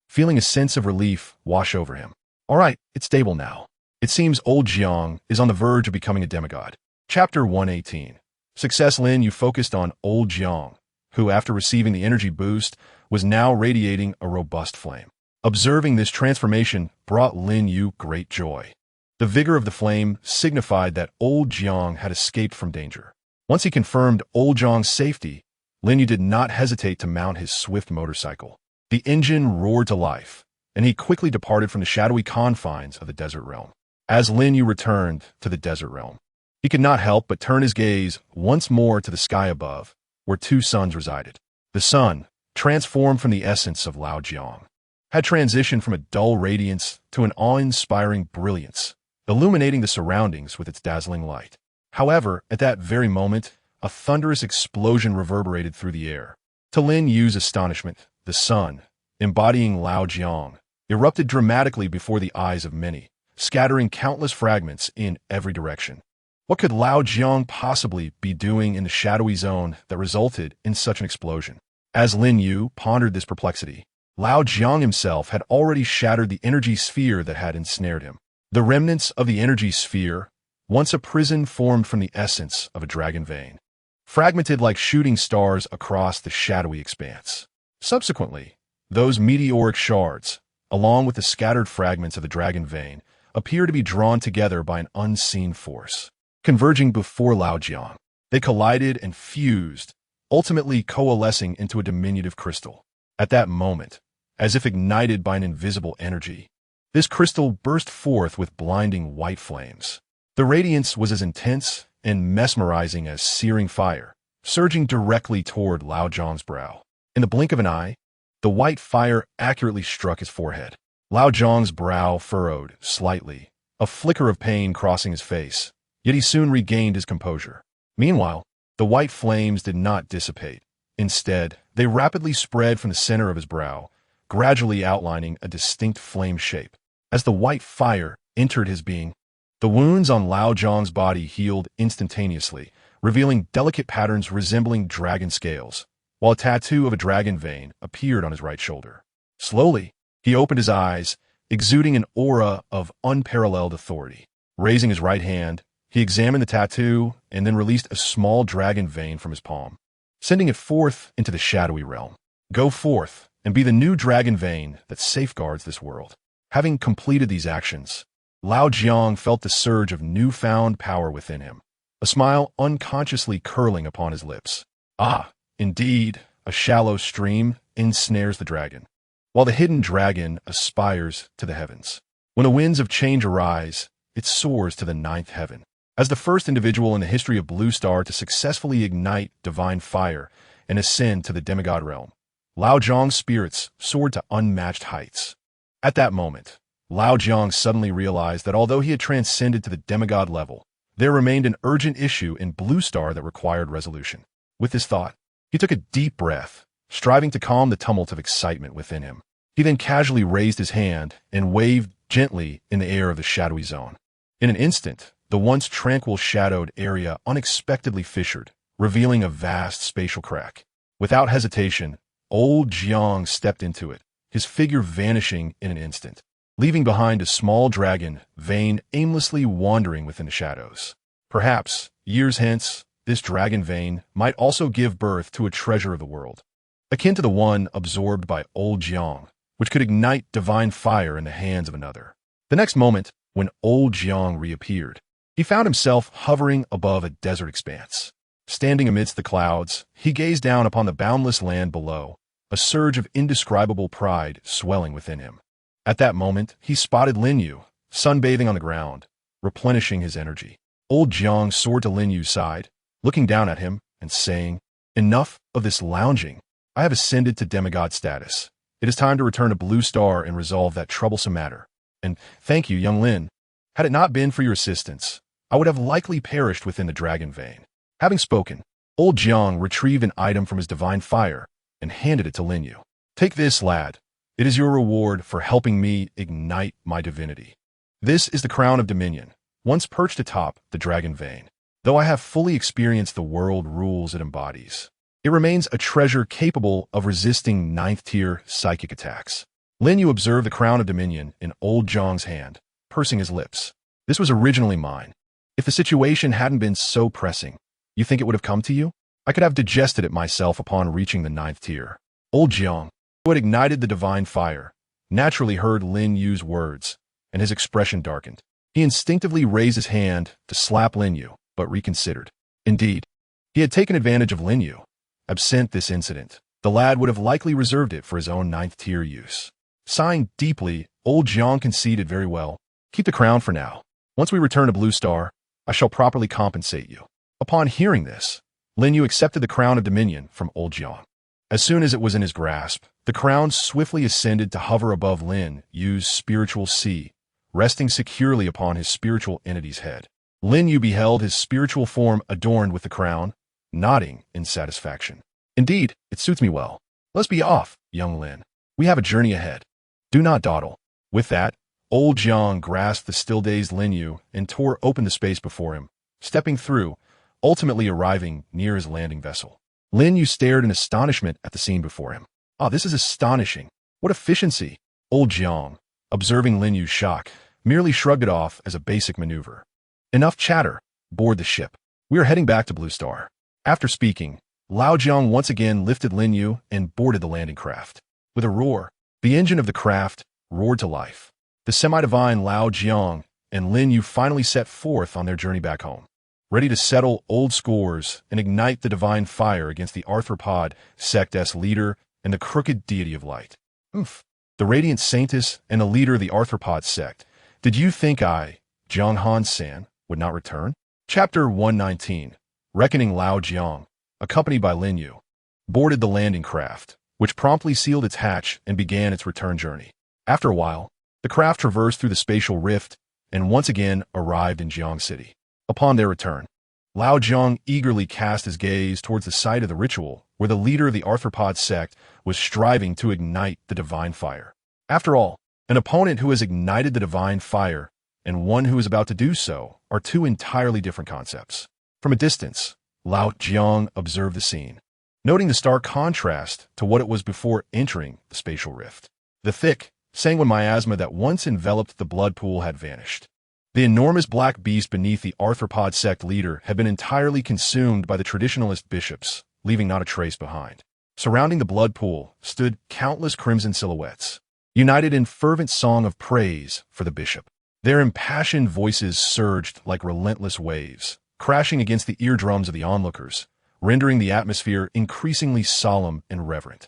feeling a sense of relief wash over him. All right, it's stable now. It seems old Jiang is on the verge of becoming a demigod. Chapter 118. Success. Lin Yu focused on old Jiang, who, after receiving the energy boost, was now radiating a robust flame. Observing this transformation brought Lin Yu great joy. The vigor of the flame signified that old Jiang had escaped from danger. Once he confirmed old Jiang's safety, Lin Yu did not hesitate to mount his swift motorcycle. The engine roared to life, and he quickly departed from the shadowy confines of the desert realm. As Lin Yu returned to the desert realm, he could not help but turn his gaze once more to the sky above, where 2 suns resided. The sun, transformed from the essence of Lao Jiang, had transitioned from a dull radiance to an awe-inspiring brilliance, illuminating the surroundings with its dazzling light. However, at that very moment, a thunderous explosion reverberated through the air. To Lin Yu's astonishment, the sun, embodying Lao Jiang, erupted dramatically before the eyes of many, scattering countless fragments in every direction. What could Lao Jiang possibly be doing in the shadowy zone that resulted in such an explosion? As Lin Yu pondered this perplexity, Lao Jiang himself had already shattered the energy sphere that had ensnared him. The remnants of the energy sphere, once a prison formed from the essence of a dragon vein, fragmented like shooting stars across the shadowy expanse. Subsequently, those meteoric shards, along with the scattered fragments of the dragon vein, appear to be drawn together by an unseen force. Converging before Lao Jiang, they collided and fused, ultimately coalescing into a diminutive crystal. At that moment, as if ignited by an invisible energy, this crystal burst forth with blinding white flames. The radiance was as intense and mesmerizing as searing fire, surging directly toward Lao Jiang's brow. In the blink of an eye, the white fire accurately struck his forehead. Lao Jiang's brow furrowed slightly, a flicker of pain crossing his face, yet he soon regained his composure. Meanwhile, the white flames did not dissipate. Instead, they rapidly spread from the center of his brow, gradually outlining a distinct flame shape. As the white fire entered his being, the wounds on Lao Jiang's body healed instantaneously, revealing delicate patterns resembling dragon scales, while a tattoo of a dragon vein appeared on his right shoulder. Slowly, he opened his eyes, exuding an aura of unparalleled authority. Raising his right hand, he examined the tattoo and then released a small dragon vein from his palm, sending it forth into the shadowy realm. Go forth and be the new dragon vein that safeguards this world. Having completed these actions, Lao Jiang felt the surge of newfound power within him, a smile unconsciously curling upon his lips. Ah, indeed, a shallow stream ensnares the dragon, while the hidden dragon aspires to the heavens. When the winds of change arise, it soars to the ninth heaven. As the first individual in the history of Blue Star to successfully ignite divine fire and ascend to the demigod realm, Lao Jiang's spirits soared to unmatched heights. At that moment, Lao Jiang suddenly realized that although he had transcended to the demigod level, there remained an urgent issue in Blue Star that required resolution. With this thought, he took a deep breath, striving to calm the tumult of excitement within him. He then casually raised his hand and waved gently in the air of the shadowy zone. In an instant, the once tranquil shadowed area unexpectedly fissured, revealing a vast spatial crack. Without hesitation, old Jiang stepped into it, his figure vanishing in an instant, leaving behind a small dragon vein aimlessly wandering within the shadows. Perhaps, years hence, this dragon vein might also give birth to a treasure of the world, akin to the one absorbed by old Jiang, which could ignite divine fire in the hands of another. The next moment, when old Jiang reappeared, he found himself hovering above a desert expanse. Standing amidst the clouds, he gazed down upon the boundless land below, a surge of indescribable pride swelling within him. At that moment, he spotted Lin Yu, sunbathing on the ground, replenishing his energy. Old Jiang soared to Lin Yu's side, looking down at him and saying, "Enough of this lounging. I have ascended to demigod status. It is time to return to Blue Star and resolve that troublesome matter. And thank you, young Lin. Had it not been for your assistance, I would have likely perished within the dragon vein." Having spoken, old Jiang retrieved an item from his divine fire and handed it to Lin Yu. "Take this, lad. It is your reward for helping me ignite my divinity. This is the crown of dominion, once perched atop the dragon vein. Though I have fully experienced the world rules it embodies, it remains a treasure capable of resisting ninth-tier psychic attacks." Lin Yu observed the crown of dominion in old Jiang's hand, pursing his lips. "This was originally mine. If the situation hadn't been so pressing, you think it would have come to you? I could have digested it myself upon reaching the ninth tier." Old Jiang, who had ignited the divine fire, naturally heard Lin Yu's words, and his expression darkened. He instinctively raised his hand to slap Lin Yu, but reconsidered. Indeed, he had taken advantage of Lin Yu. Absent this incident, the lad would have likely reserved it for his own ninth-tier use. Sighing deeply, old Jiang conceded, "Very well. Keep the crown for now. Once we return to Blue Star, I shall properly compensate you." Upon hearing this, Lin Yu accepted the crown of dominion from old Jiang. As soon as it was in his grasp, the crown swiftly ascended to hover above Lin Yu's spiritual sea, resting securely upon his spiritual entity's head. Lin Yu beheld his spiritual form adorned with the crown, nodding in satisfaction. "Indeed, it suits me well. Let's be off, young Lin. We have a journey ahead. Do not dawdle." With that, old Jiang grasped the still-dazed Lin Yu and tore open the space before him, stepping through, ultimately arriving near his landing vessel. Lin Yu stared in astonishment at the scene before him. "Ah, this is astonishing. What efficiency!" Old Jiang, observing Lin Yu's shock, merely shrugged it off as a basic maneuver. "Enough chatter. Board the ship. We are heading back to Blue Star." After speaking, Lao Jiang once again lifted Lin Yu and boarded the landing craft. With a roar, the engine of the craft roared to life. The semi-divine Lao Jiang and Lin Yu finally set forth on their journey back home, ready to settle old scores and ignite the divine fire against the arthropod sect's leader and the crooked deity of light. Oof. The radiant saintess and the leader of the arthropod sect. Did you think I, Jiang Han-san, would not return? Chapter 119. Reckoning. Lao Jiang, accompanied by Lin Yu, boarded the landing craft, which promptly sealed its hatch and began its return journey. After a while, the craft traversed through the spatial rift and once again arrived in Jiang City. Upon their return, Lao Jiang eagerly cast his gaze towards the site of the ritual where the leader of the arthropod sect was striving to ignite the divine fire. After all, an opponent who has ignited the divine fire and one who is about to do so are two entirely different concepts. From a distance, Lao Jiang observed the scene, noting the stark contrast to what it was before entering the spatial rift. The thick, sanguine miasma that once enveloped the blood pool had vanished. The enormous black beast beneath the arthropod sect leader had been entirely consumed by the traditionalist bishops, leaving not a trace behind. Surrounding the blood pool stood countless crimson silhouettes, united in fervent song of praise for the bishop. Their impassioned voices surged like relentless waves, crashing against the eardrums of the onlookers, rendering the atmosphere increasingly solemn and reverent.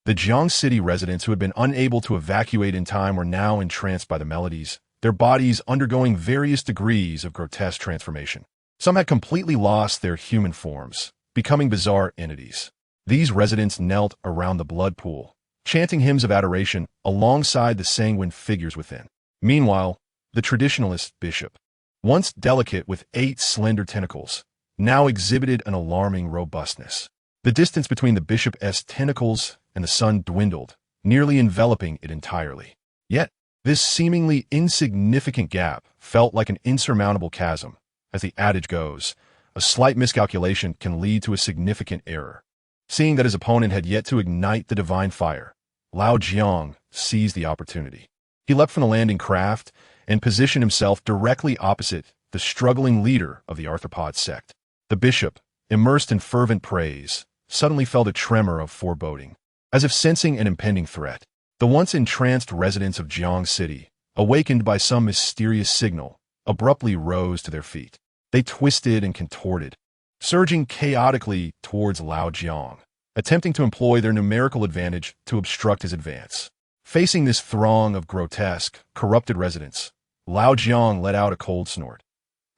The Jiang City residents who had been unable to evacuate in time were now entranced by the melodies, their bodies undergoing various degrees of grotesque transformation. Some had completely lost their human forms, becoming bizarre entities. These residents knelt around the blood pool, chanting hymns of adoration alongside the sanguine figures within. Meanwhile, the traditionalist bishop, once delicate with 8 slender tentacles, now exhibited an alarming robustness. The distance between the bishop's tentacles and the sun dwindled, nearly enveloping it entirely. Yet, this seemingly insignificant gap felt like an insurmountable chasm. As the adage goes, a slight miscalculation can lead to a significant error. Seeing that his opponent had yet to ignite the divine fire, Lao Jiang seized the opportunity. He leapt from the landing craft and positioned himself directly opposite the struggling leader of the arthropod sect. The bishop, immersed in fervent praise, suddenly felt a tremor of foreboding. As if sensing an impending threat, the once entranced residents of Jiang City, awakened by some mysterious signal, abruptly rose to their feet. They twisted and contorted, surging chaotically towards Lao Jiang, attempting to employ their numerical advantage to obstruct his advance. Facing this throng of grotesque, corrupted residents, Lao Jiang let out a cold snort.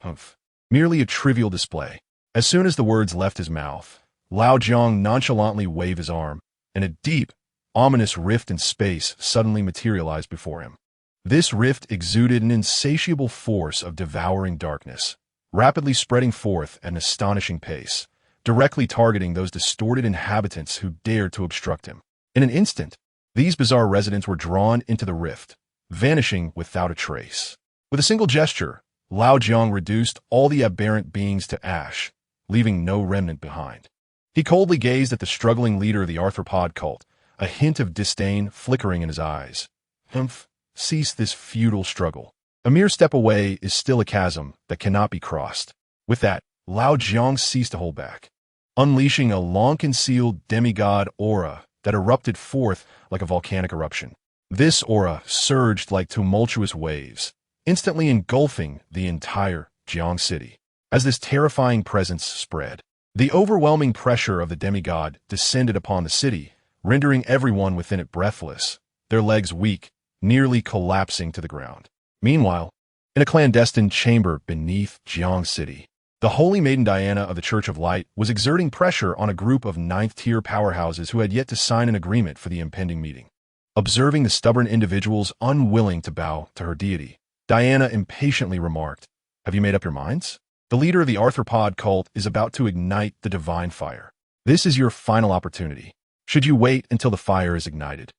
Humph. Merely a trivial display. As soon as the words left his mouth, Lao Jiang nonchalantly waved his arm, and a deep, ominous rift in space suddenly materialized before him. This rift exuded an insatiable force of devouring darkness, rapidly spreading forth at an astonishing pace, directly targeting those distorted inhabitants who dared to obstruct him. In an instant, these bizarre residents were drawn into the rift, vanishing without a trace. With a single gesture, Lao Jiang reduced all the aberrant beings to ash, leaving no remnant behind. He coldly gazed at the struggling leader of the arthropod cult, a hint of disdain flickering in his eyes. Humph, cease this futile struggle. A mere step away is still a chasm that cannot be crossed. With that, Lao Jiang ceased to hold back, unleashing a long-concealed demigod aura that erupted forth like a volcanic eruption. This aura surged like tumultuous waves, instantly engulfing the entire Jiang City. As this terrifying presence spread, the overwhelming pressure of the demigod descended upon the city, rendering everyone within it breathless, their legs weak, nearly collapsing to the ground. Meanwhile, in a clandestine chamber beneath Jiang City, the Holy Maiden Diana of the Church of Light was exerting pressure on a group of 9th-tier powerhouses who had yet to sign an agreement for the impending meeting. Observing the stubborn individuals unwilling to bow to her deity, Diana impatiently remarked, "Have you made up your minds? The leader of the arthropod cult is about to ignite the divine fire. This is your final opportunity. Should you wait until the fire is ignited,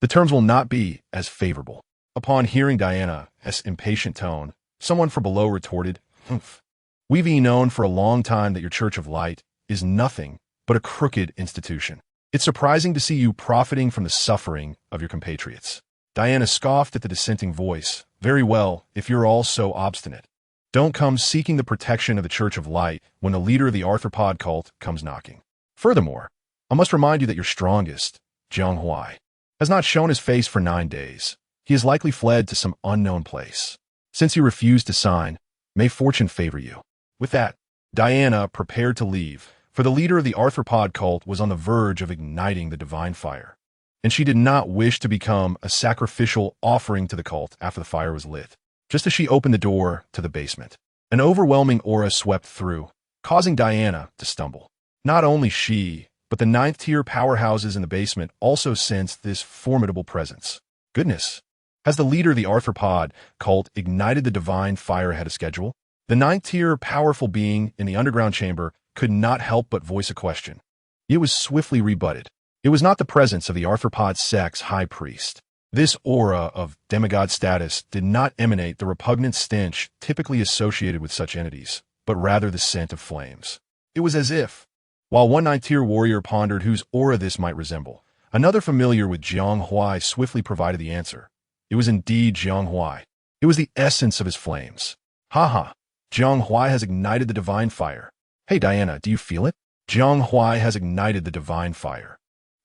the terms will not be as favorable." Upon hearing Diana's impatient tone, someone from below retorted, "Humph. We've known for a long time that your Church of Light is nothing but a crooked institution. It's surprising to see you profiting from the suffering of your compatriots." Diana scoffed at the dissenting voice. "Very well, if you're all so obstinate. Don't come seeking the protection of the Church of Light when the leader of the arthropod cult comes knocking. Furthermore, I must remind you that your strongest, Jiang Huai, has not shown his face for 9 days. He has likely fled to some unknown place. Since you refused to sign, may fortune favor you." With that, Diana prepared to leave, for the leader of the arthropod cult was on the verge of igniting the divine fire, and she did not wish to become a sacrificial offering to the cult after the fire was lit. Just as she opened the door to the basement, an overwhelming aura swept through, causing Diana to stumble. Not only she, but the 9th-tier powerhouses in the basement also sensed this formidable presence. Goodness, has the leader of the arthropod cult ignited the divine fire ahead of schedule? The 9th-tier powerful being in the underground chamber could not help but voice a question. It was swiftly rebutted. It was not the presence of the arthropod sect's high priest. This aura of demigod status did not emanate the repugnant stench typically associated with such entities, but rather the scent of flames. It was as if, while one Nine-Tier warrior pondered whose aura this might resemble, another familiar with Jiang Huai swiftly provided the answer. It was indeed Jiang Huai. It was the essence of his flames. Haha, Jiang Huai has ignited the divine fire. Hey Diana, do you feel it? Jiang Huai has ignited the divine fire.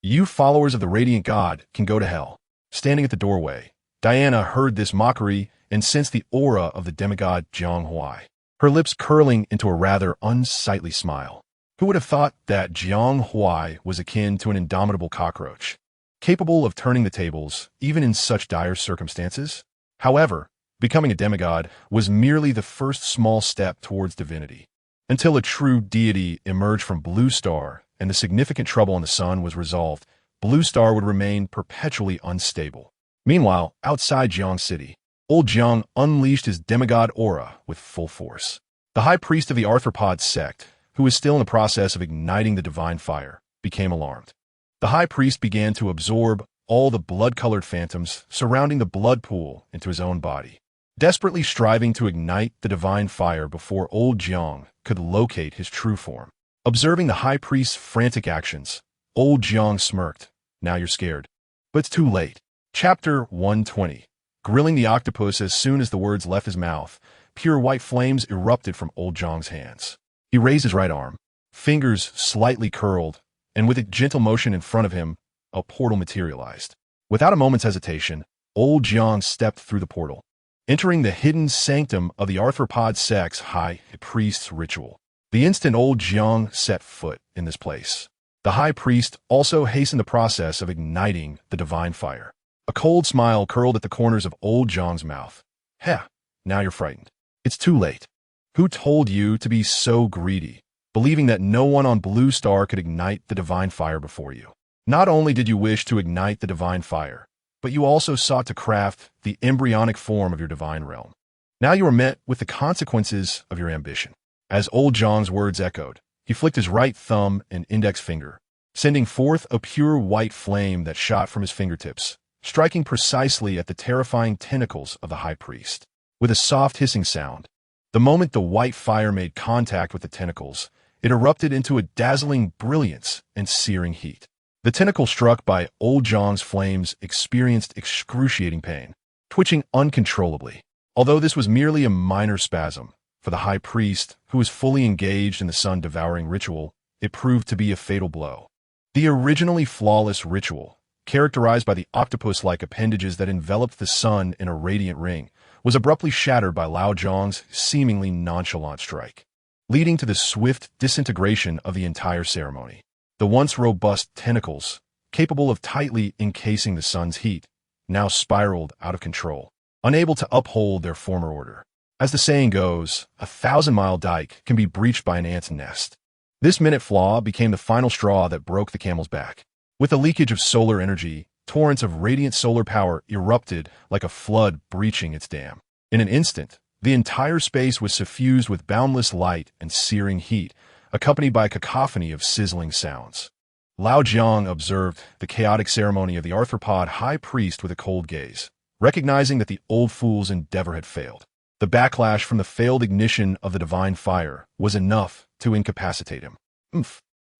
You followers of the radiant god can go to hell. Standing at the doorway, Diana heard this mockery and sensed the aura of the demigod Jiang Huai, her lips curling into a rather unsightly smile. Who would have thought that Jiang Huai was akin to an indomitable cockroach, capable of turning the tables even in such dire circumstances? However, becoming a demigod was merely the first small step towards divinity. Until a true deity emerged from Blue Star and the significant trouble on the sun was resolved, Blue Star would remain perpetually unstable. Meanwhile, outside Jiang City, old Jiang unleashed his demigod aura with full force. The high priest of the arthropod sect, who was still in the process of igniting the divine fire, became alarmed. The high priest began to absorb all the blood-colored phantoms surrounding the blood pool into his own body, desperately striving to ignite the divine fire before old Jiang could locate his true form. Observing the high priest's frantic actions, old Jiang smirked. Now you're scared. But it's too late. Chapter 120. Grilling the octopus. As soon as the words left his mouth, pure white flames erupted from old Jiang's hands. He raised his right arm, fingers slightly curled, and with a gentle motion in front of him, a portal materialized. Without a moment's hesitation, old Jiang stepped through the portal, entering the hidden sanctum of the arthropod sect's high priest's ritual. The instant old Jiang set foot in this place, the high priest also hastened the process of igniting the divine fire. A cold smile curled at the corners of old Jiang's mouth. Heh, now you're frightened. It's too late. Who told you to be so greedy, believing that no one on Blue Star could ignite the divine fire before you? Not only did you wish to ignite the divine fire, but you also sought to craft the embryonic form of your divine realm. Now you are met with the consequences of your ambition. As old Jiang's words echoed, he flicked his right thumb and index finger, sending forth a pure white flame that shot from his fingertips, striking precisely at the terrifying tentacles of the high priest. With a soft hissing sound, the moment the white fire made contact with the tentacles, it erupted into a dazzling brilliance and searing heat. The tentacle struck by old Jiang's flames experienced excruciating pain, twitching uncontrollably. Although this was merely a minor spasm, for the high priest, who was fully engaged in the sun-devouring ritual, it proved to be a fatal blow. The originally flawless ritual, characterized by the octopus-like appendages that enveloped the sun in a radiant ring, was abruptly shattered by Lao Zhang's seemingly nonchalant strike, leading to the swift disintegration of the entire ceremony. The once robust tentacles, capable of tightly encasing the sun's heat, now spiraled out of control, unable to uphold their former order. As the saying goes, a 1,000-mile dike can be breached by an ant's nest. This minute flaw became the final straw that broke the camel's back. With the leakage of solar energy, torrents of radiant solar power erupted like a flood breaching its dam. In an instant, the entire space was suffused with boundless light and searing heat, accompanied by a cacophony of sizzling sounds. Lao Jiang observed the chaotic ceremony of the arthropod high priest with a cold gaze, recognizing that the old fool's endeavor had failed. The backlash from the failed ignition of the divine fire was enough to incapacitate him.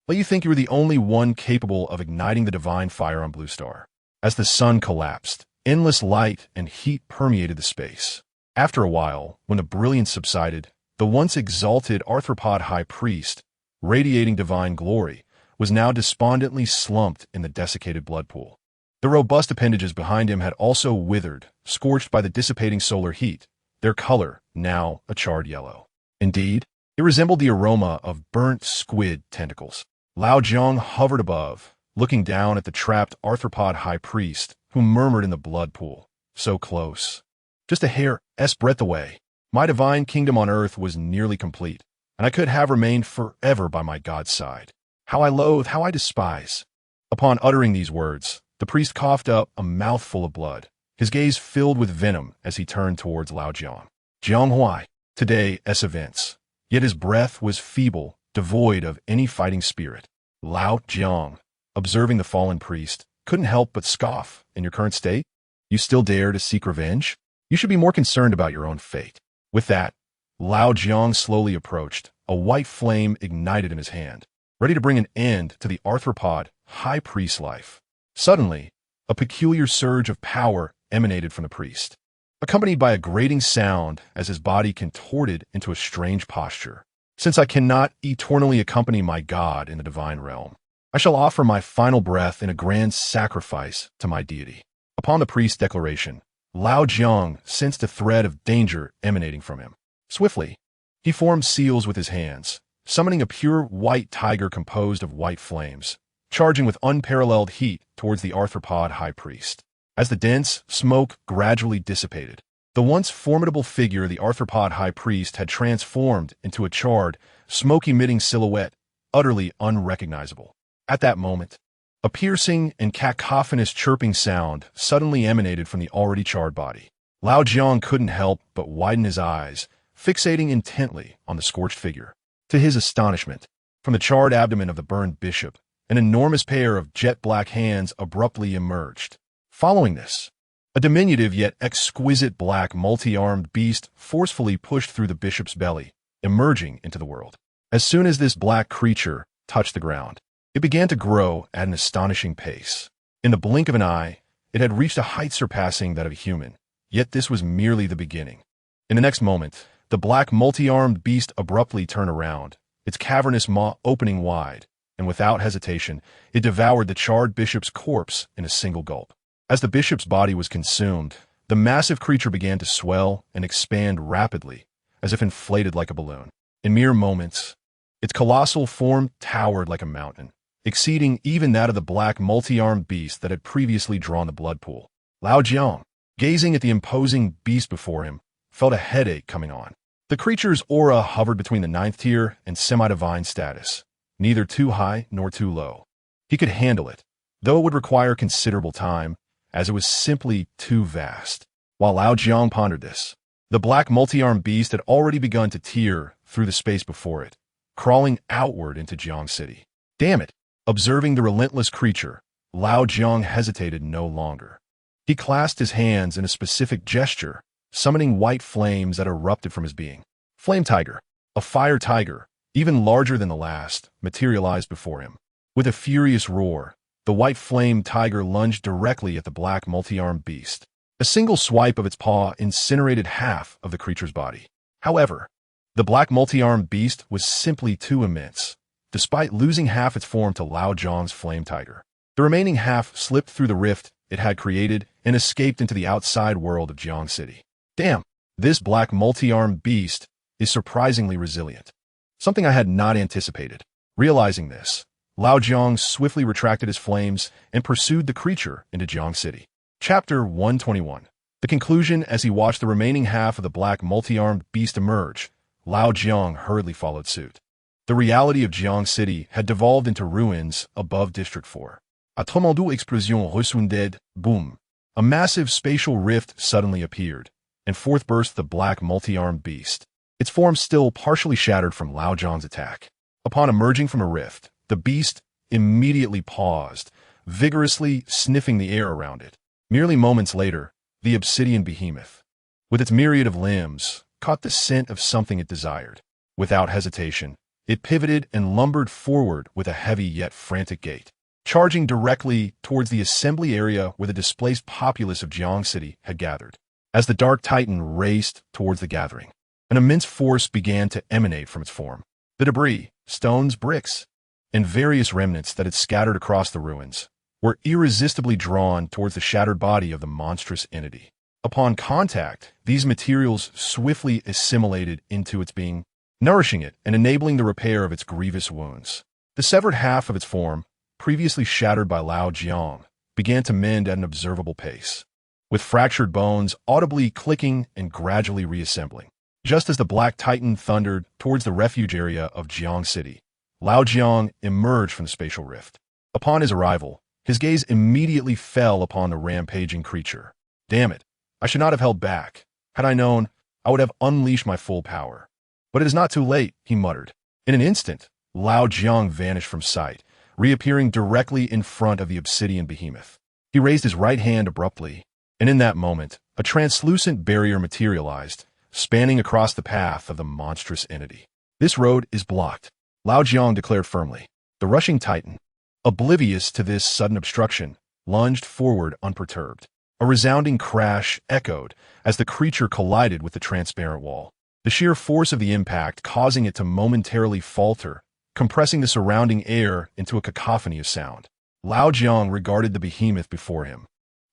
But you think you were the only one capable of igniting the divine fire on Blue Star. As the sun collapsed, endless light and heat permeated the space. After a while, when the brilliance subsided, the once exalted arthropod high priest, radiating divine glory, was now despondently slumped in the desiccated blood pool. The robust appendages behind him had also withered, scorched by the dissipating solar heat, their color now a charred yellow. Indeed, it resembled the aroma of burnt squid tentacles. Lao Jiang hovered above, looking down at the trapped arthropod high priest, who murmured in the blood pool. So close. Just a hair's breadth away. My divine kingdom on earth was nearly complete, and I could have remained forever by my God's side. How I loathe, how I despise. Upon uttering these words, the priest coughed up a mouthful of blood, his gaze filled with venom as he turned towards Lao Jiang. Jiang Huai, today's events. Yet his breath was feeble, devoid of any fighting spirit. Lao Jiang, observing the fallen priest, couldn't help but scoff. In your current state, you still dare to seek revenge? You should be more concerned about your own fate. With that, Lao Jiang slowly approached, a white flame ignited in his hand, ready to bring an end to the arthropod high priest life. Suddenly, a peculiar surge of power emanated from the priest, accompanied by a grating sound as his body contorted into a strange posture. Since I cannot eternally accompany my God in the divine realm, I shall offer my final breath in a grand sacrifice to my deity. Upon the priest's declaration, Lao Jiang sensed a thread of danger emanating from him. Swiftly, he formed seals with his hands, summoning a pure white tiger composed of white flames, charging with unparalleled heat towards the arthropod high priest. As the dense smoke gradually dissipated, the once formidable figure of the arthropod high priest had transformed into a charred, smoke-emitting silhouette, utterly unrecognizable. At that moment, a piercing and cacophonous chirping sound suddenly emanated from the already charred body. Lao Jiang couldn't help but widen his eyes, fixating intently on the scorched figure. To his astonishment, from the charred abdomen of the burned bishop, an enormous pair of jet-black hands abruptly emerged. Following this, a diminutive yet exquisite black multi-armed beast forcefully pushed through the bishop's belly, emerging into the world. As soon as this black creature touched the ground, it began to grow at an astonishing pace. In the blink of an eye, it had reached a height surpassing that of a human, yet this was merely the beginning. In the next moment, the black multi-armed beast abruptly turned around, its cavernous maw opening wide, and without hesitation, it devoured the charred bishop's corpse in a single gulp. As the bishop's body was consumed, the massive creature began to swell and expand rapidly, as if inflated like a balloon. In mere moments, its colossal form towered like a mountain, exceeding even that of the black multi-armed beast that had previously drawn the blood pool. Lao Jiang, gazing at the imposing beast before him, felt a headache coming on. The creature's aura hovered between the ninth tier and semi-divine status, neither too high nor too low. He could handle it, though it would require considerable time, as it was simply too vast. While Lao Jiang pondered this, the black multi-armed beast had already begun to tear through the space before it, crawling outward into Jiang City. Damn it! Observing the relentless creature, Lao Jiang hesitated no longer. He clasped his hands in a specific gesture, summoning white flames that erupted from his being. Flame Tiger, a fire tiger, even larger than the last, materialized before him. With a furious roar, the white flame tiger lunged directly at the black multi-armed beast. A single swipe of its paw incinerated half of the creature's body. However, the black multi-armed beast was simply too immense. Despite losing half its form to Lao Jiang's flame tiger, the remaining half slipped through the rift it had created and escaped into the outside world of Jiang City. Damn, this black multi-armed beast is surprisingly resilient. Something I had not anticipated. Realizing this, Lao Jiang swiftly retracted his flames and pursued the creature into Jiang City. Chapter 121. The conclusion. As he watched the remaining half of the black multi-armed beast emerge, Lao Jiang hurriedly followed suit. The reality of Jiang City had devolved into ruins above District 4. A tremblement explosion ressounded, boom. A massive spatial rift suddenly appeared, and forth burst the black multi-armed beast, its form still partially shattered from Lao Jiang's attack. Upon emerging from a rift, the beast immediately paused, vigorously sniffing the air around it. Merely moments later, the obsidian behemoth, with its myriad of limbs, caught the scent of something it desired. Without hesitation, it pivoted and lumbered forward with a heavy yet frantic gait, charging directly towards the assembly area where the displaced populace of Jiang City had gathered. As the Dark Titan raced towards the gathering, an immense force began to emanate from its form. The debris, stones, bricks, and various remnants that had scattered across the ruins were irresistibly drawn towards the shattered body of the monstrous entity. Upon contact, these materials swiftly assimilated into its being, nourishing it and enabling the repair of its grievous wounds. The severed half of its form, previously shattered by Lao Jiang, began to mend at an observable pace, with fractured bones audibly clicking and gradually reassembling. Just as the Black Titan thundered towards the refuge area of Jiang City, Lao Jiang emerged from the spatial rift. Upon his arrival, his gaze immediately fell upon the rampaging creature. Damn it, I should not have held back. Had I known, I would have unleashed my full power. But it is not too late, he muttered. In an instant, Lao Jiang vanished from sight, reappearing directly in front of the obsidian behemoth. He raised his right hand abruptly, and in that moment, a translucent barrier materialized, spanning across the path of the monstrous entity. This road is blocked, Lao Jiang declared firmly. The rushing titan, oblivious to this sudden obstruction, lunged forward unperturbed. A resounding crash echoed as the creature collided with the transparent wall, the sheer force of the impact causing it to momentarily falter, compressing the surrounding air into a cacophony of sound. Lao Jiang regarded the behemoth before him,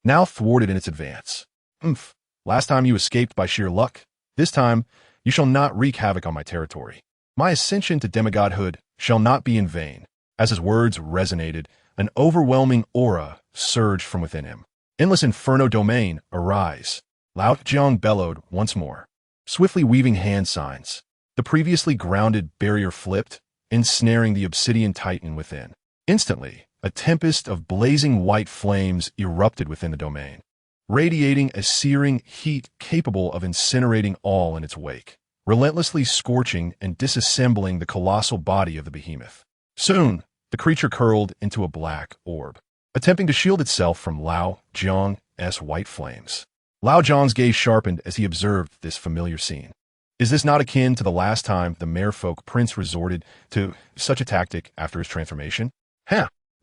now thwarted in its advance. Last time you escaped by sheer luck. This time, you shall not wreak havoc on my territory. My ascension to demigodhood shall not be in vain. As his words resonated, an overwhelming aura surged from within him. Endless inferno domain, arise. Lao Jiang bellowed once more, swiftly weaving hand signs. The previously grounded barrier flipped, ensnaring the obsidian titan within. Instantly, a tempest of blazing white flames erupted within the domain, radiating a searing heat capable of incinerating all in its wake, relentlessly scorching and disassembling the colossal body of the behemoth. Soon, the creature curled into a black orb, attempting to shield itself from Lao Jiang's white flames. Lao Jiang's gaze sharpened as he observed this familiar scene. Is this not akin to the last time the merfolk prince resorted to such a tactic after his transformation?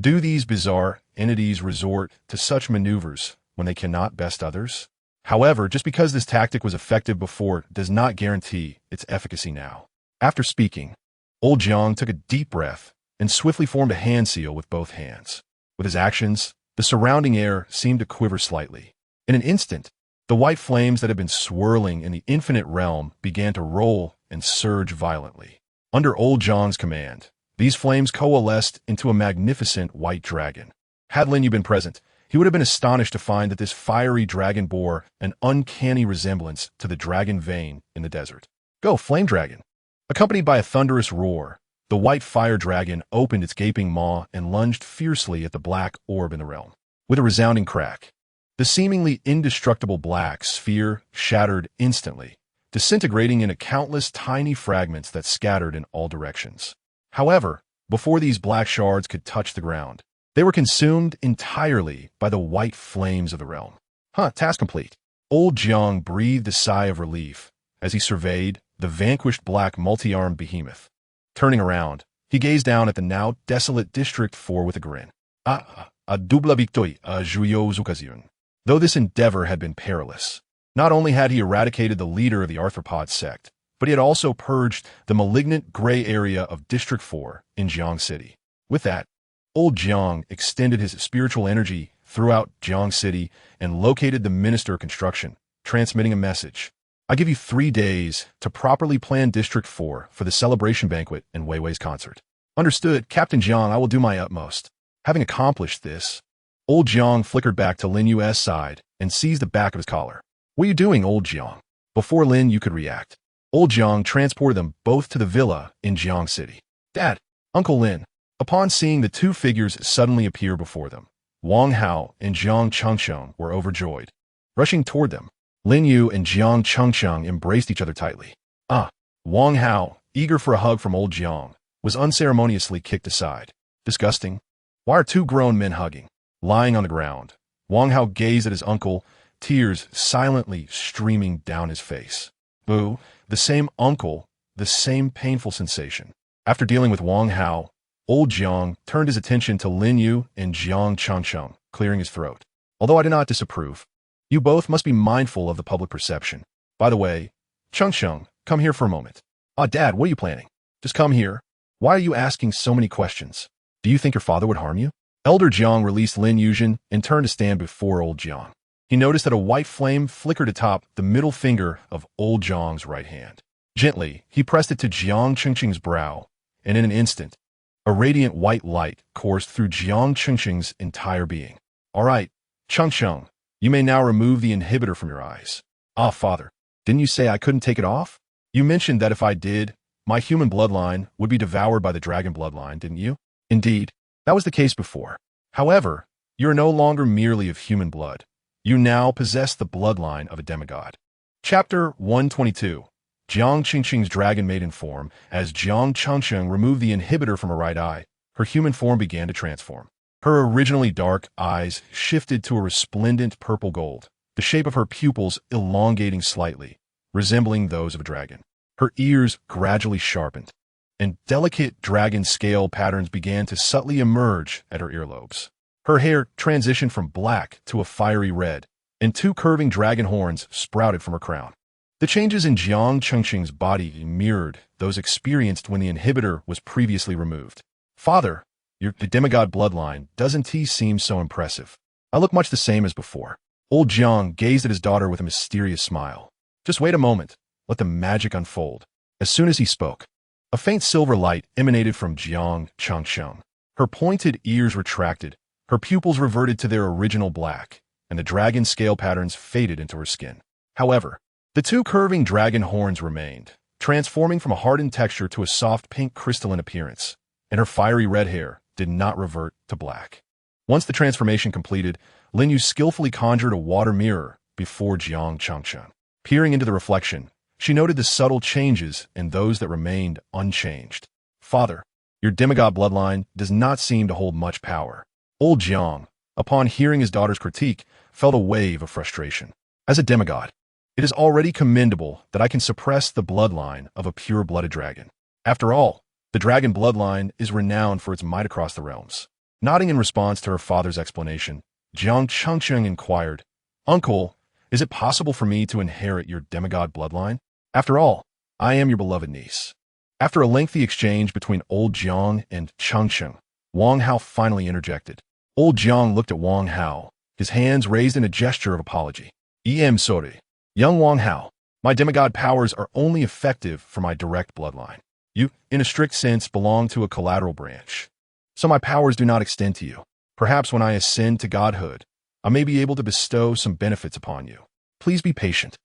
Do these bizarre entities resort to such maneuvers when they cannot best others? However, just because this tactic was effective before does not guarantee its efficacy now. After speaking, old Jiang took a deep breath and swiftly formed a hand seal with both hands. With his actions, the surrounding air seemed to quiver slightly. In an instant, the white flames that had been swirling in the infinite realm began to roll and surge violently. Under old Jiang's command, these flames coalesced into a magnificent white dragon. Had Lin Yu been present, he would have been astonished to find that this fiery dragon bore an uncanny resemblance to the dragon vein in the desert. Go, flame dragon! Accompanied by a thunderous roar, the white fire dragon opened its gaping maw and lunged fiercely at the black orb in the realm. With a resounding crack, the seemingly indestructible black sphere shattered instantly, disintegrating into countless tiny fragments that scattered in all directions. However, before these black shards could touch the ground, they were consumed entirely by the white flames of the realm. Task complete. Old Jiang breathed a sigh of relief as he surveyed the vanquished black multi-armed behemoth. Turning around, he gazed down at the now desolate District 4 with a grin. A double victoire, a joyeuse occasion. Though this endeavor had been perilous, not only had he eradicated the leader of the arthropod sect, but he had also purged the malignant gray area of District 4 in Jiang City. With that, old Jiang extended his spiritual energy throughout Jiang City and located the Minister of Construction, transmitting a message. I give you 3 days to properly plan District 4 for the celebration banquet and Wei Wei's concert. Understood, Captain Jiang, I will do my utmost. Having accomplished this, old Jiang flickered back to Lin Yu's side and seized the back of his collar. What are you doing, old Jiang? Before Lin Yu could react, old Jiang transported them both to the villa in Jiang City. Dad, Uncle Lin. Upon seeing the two figures suddenly appear before them, Wang Hao and Jiang Chengsheng were overjoyed. Rushing toward them, Lin Yu and Jiang Chengsheng embraced each other tightly. Wang Hao, eager for a hug from old Jiang, was unceremoniously kicked aside. Disgusting. Why are two grown men hugging? Lying on the ground, Wang Hao gazed at his uncle, tears silently streaming down his face. Boo, the same uncle, the same painful sensation. After dealing with Wang Hao, old Jiang turned his attention to Lin Yu and Jiang Chengsheng, clearing his throat. Although I do not disapprove, you both must be mindful of the public perception. By the way, Chengsheng, come here for a moment. Dad, what are you planning? Just come here. Why are you asking so many questions? Do you think your father would harm you? Elder Jiang released Lin Yuzhen and turned to stand before old Jiang. He noticed that a white flame flickered atop the middle finger of old Jiang's right hand. Gently, he pressed it to Jiang Chengsheng's brow, and in an instant, a radiant white light coursed through Jiang Chengsheng's entire being. All right, Chengsheng, you may now remove the inhibitor from your eyes. Father, didn't you say I couldn't take it off? You mentioned that if I did, my human bloodline would be devoured by the dragon bloodline, didn't you? Indeed, that was the case before. However, you are no longer merely of human blood. You now possess the bloodline of a demigod. Chapter 122. Jiang Chengsheng's dragon maiden form. As Jiang Chengsheng removed the inhibitor from her right eye, her human form began to transform. Her originally dark eyes shifted to a resplendent purple gold, the shape of her pupils elongating slightly, resembling those of a dragon. Her ears gradually sharpened, and delicate dragon scale patterns began to subtly emerge at her earlobes. Her hair transitioned from black to a fiery red, and two curving dragon horns sprouted from her crown. The changes in Jiang Chengqing's body mirrored those experienced when the inhibitor was previously removed. Father, your demigod bloodline doesn't seem so impressive. I look much the same as before. Old Jiang gazed at his daughter with a mysterious smile. Just wait a moment. Let the magic unfold. As soon as he spoke, a faint silver light emanated from Jiang Chengqing. Her pointed ears retracted, her pupils reverted to their original black, and the dragon scale patterns faded into her skin. However, the two curving dragon horns remained, transforming from a hardened texture to a soft pink crystalline appearance, and her fiery red hair did not revert to black. Once the transformation completed, Lin Yu skillfully conjured a water mirror before Jiang Chengqing. Peering into the reflection, she noted the subtle changes in those that remained unchanged. Father, your demigod bloodline does not seem to hold much power. Old Jiang, upon hearing his daughter's critique, felt a wave of frustration. As a demigod, it is already commendable that I can suppress the bloodline of a pure-blooded dragon. After all, the dragon bloodline is renowned for its might across the realms. Nodding in response to her father's explanation, Jiang Chengqing inquired, Uncle, is it possible for me to inherit your demigod bloodline? After all, I am your beloved niece. After a lengthy exchange between Old Jiang and Chengqing, Wang Hao finally interjected. Old Jiang looked at Wang Hao, his hands raised in a gesture of apology. Sorry. Young Wang Hao, my demigod powers are only effective for my direct bloodline. You, in a strict sense, belong to a collateral branch, so my powers do not extend to you. Perhaps when I ascend to godhood, I may be able to bestow some benefits upon you. Please be patient.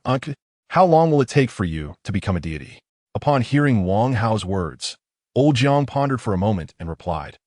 Uncle, how long will it take for you to become a deity? Upon hearing Wang Hao's words, Old Jiang pondered for a moment and replied,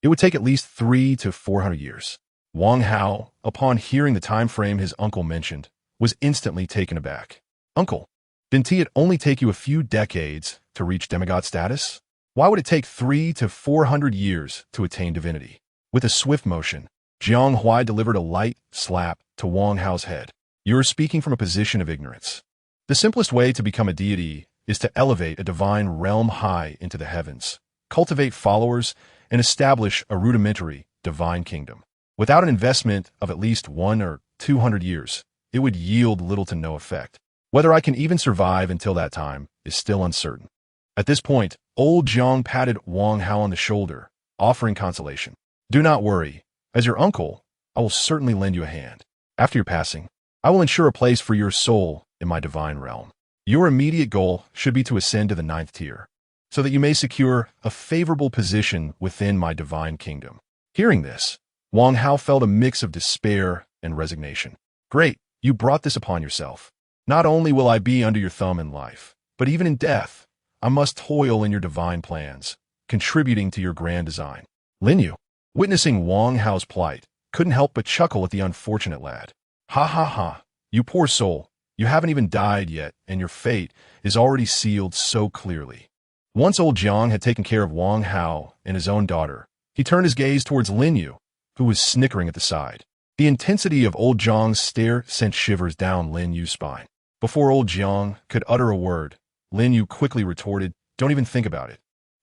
It would take at least 300 to 400 years. Wang Hao, upon hearing the time frame his uncle mentioned, was instantly taken aback. Uncle, didn't it only take you a few decades to reach demigod status? Why would it take 300 to 400 years to attain divinity? With a swift motion, Jiang Huai delivered a light slap to Wang Hao's head. You are speaking from a position of ignorance. The simplest way to become a deity is to elevate a divine realm high into the heavens, cultivate followers, and establish a rudimentary divine kingdom. Without an investment of at least 100 or 200 years, it would yield little to no effect. Whether I can even survive until that time is still uncertain. At this point, Old Jiang patted Wang Hao on the shoulder, offering consolation. Do not worry. As your uncle, I will certainly lend you a hand. After your passing, I will ensure a place for your soul in my divine realm. Your immediate goal should be to ascend to the 9th tier, so that you may secure a favorable position within my divine kingdom. Hearing this, Wang Hao felt a mix of despair and resignation. Great, you brought this upon yourself. Not only will I be under your thumb in life, but even in death, I must toil in your divine plans, contributing to your grand design. Lin Yu, witnessing Wang Hao's plight, couldn't help but chuckle at the unfortunate lad. Ha ha ha, you poor soul, you haven't even died yet, and your fate is already sealed so clearly. Once Old Jiang had taken care of Wang Hao and his own daughter, he turned his gaze towards Lin Yu, who was snickering at the side. The intensity of Old Jiang's stare sent shivers down Lin Yu's spine. Before Old Jiang could utter a word, Lin Yu quickly retorted, Don't even think about it.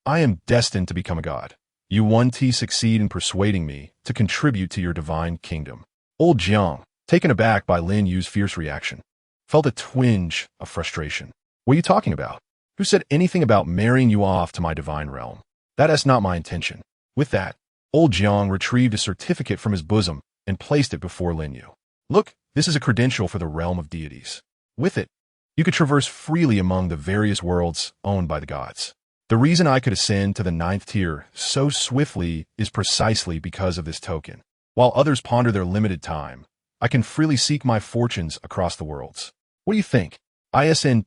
I am destined to become a god. You 1T succeed in persuading me to contribute to your divine kingdom. Old Jiang, taken aback by Lin Yu's fierce reaction, felt a twinge of frustration. What are you talking about? Who said anything about marrying you off to my divine realm? That is not my intention. With that, Old Jiang retrieved a certificate from his bosom and placed it before Lin Yu. Look, this is a credential for the realm of deities. With it, you could traverse freely among the various worlds owned by the gods. The reason I could ascend to the 9th tier so swiftly is precisely because of this token. While others ponder their limited time, I can freely seek my fortunes across the worlds. What do you think? Isn't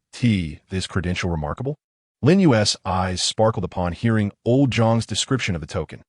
this credential remarkable? Lin Yu's eyes sparkled upon hearing Old Jiang's description of the token.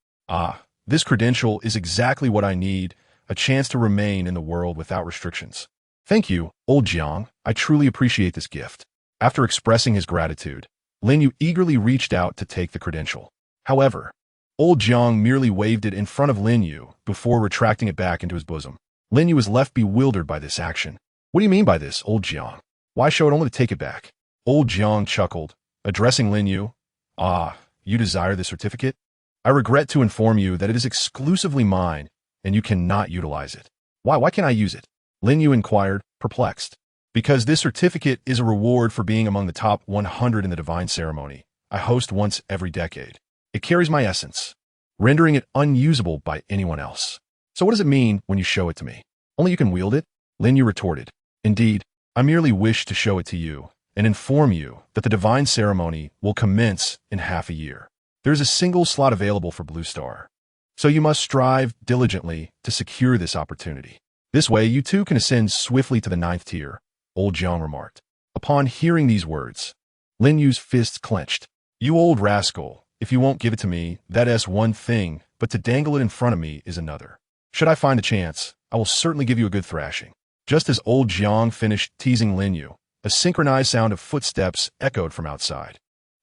This credential is exactly what I need, a chance to remain in the world without restrictions. Thank you, Old Jiang. I truly appreciate this gift. After expressing his gratitude, Lin Yu eagerly reached out to take the credential. However, Old Jiang merely waved it in front of Lin Yu before retracting it back into his bosom. Lin Yu was left bewildered by this action. What do you mean by this, Old Jiang? Why show it only to take it back? Old Jiang chuckled, addressing Lin Yu. Ah, you desire the certificate? I regret to inform you that it is exclusively mine, and you cannot utilize it. Why can't I use it? Lin Yu inquired, perplexed. Because this certificate is a reward for being among the top 100 in the divine ceremony I host once every decade. It carries my essence, rendering it unusable by anyone else. So what does it mean when you show it to me? Only you can wield it? Lin Yu retorted. Indeed, I merely wish to show it to you and inform you that the divine ceremony will commence in half a year. There is a single slot available for Blue Star, so you must strive diligently to secure this opportunity. This way, you too can ascend swiftly to the 9th tier, Old Jiang remarked. Upon hearing these words, Lin Yu's fists clenched. You old rascal, if you won't give it to me, that is one thing, but to dangle it in front of me is another. Should I find a chance, I will certainly give you a good thrashing. Just as Old Jiang finished teasing Lin Yu, a synchronized sound of footsteps echoed from outside.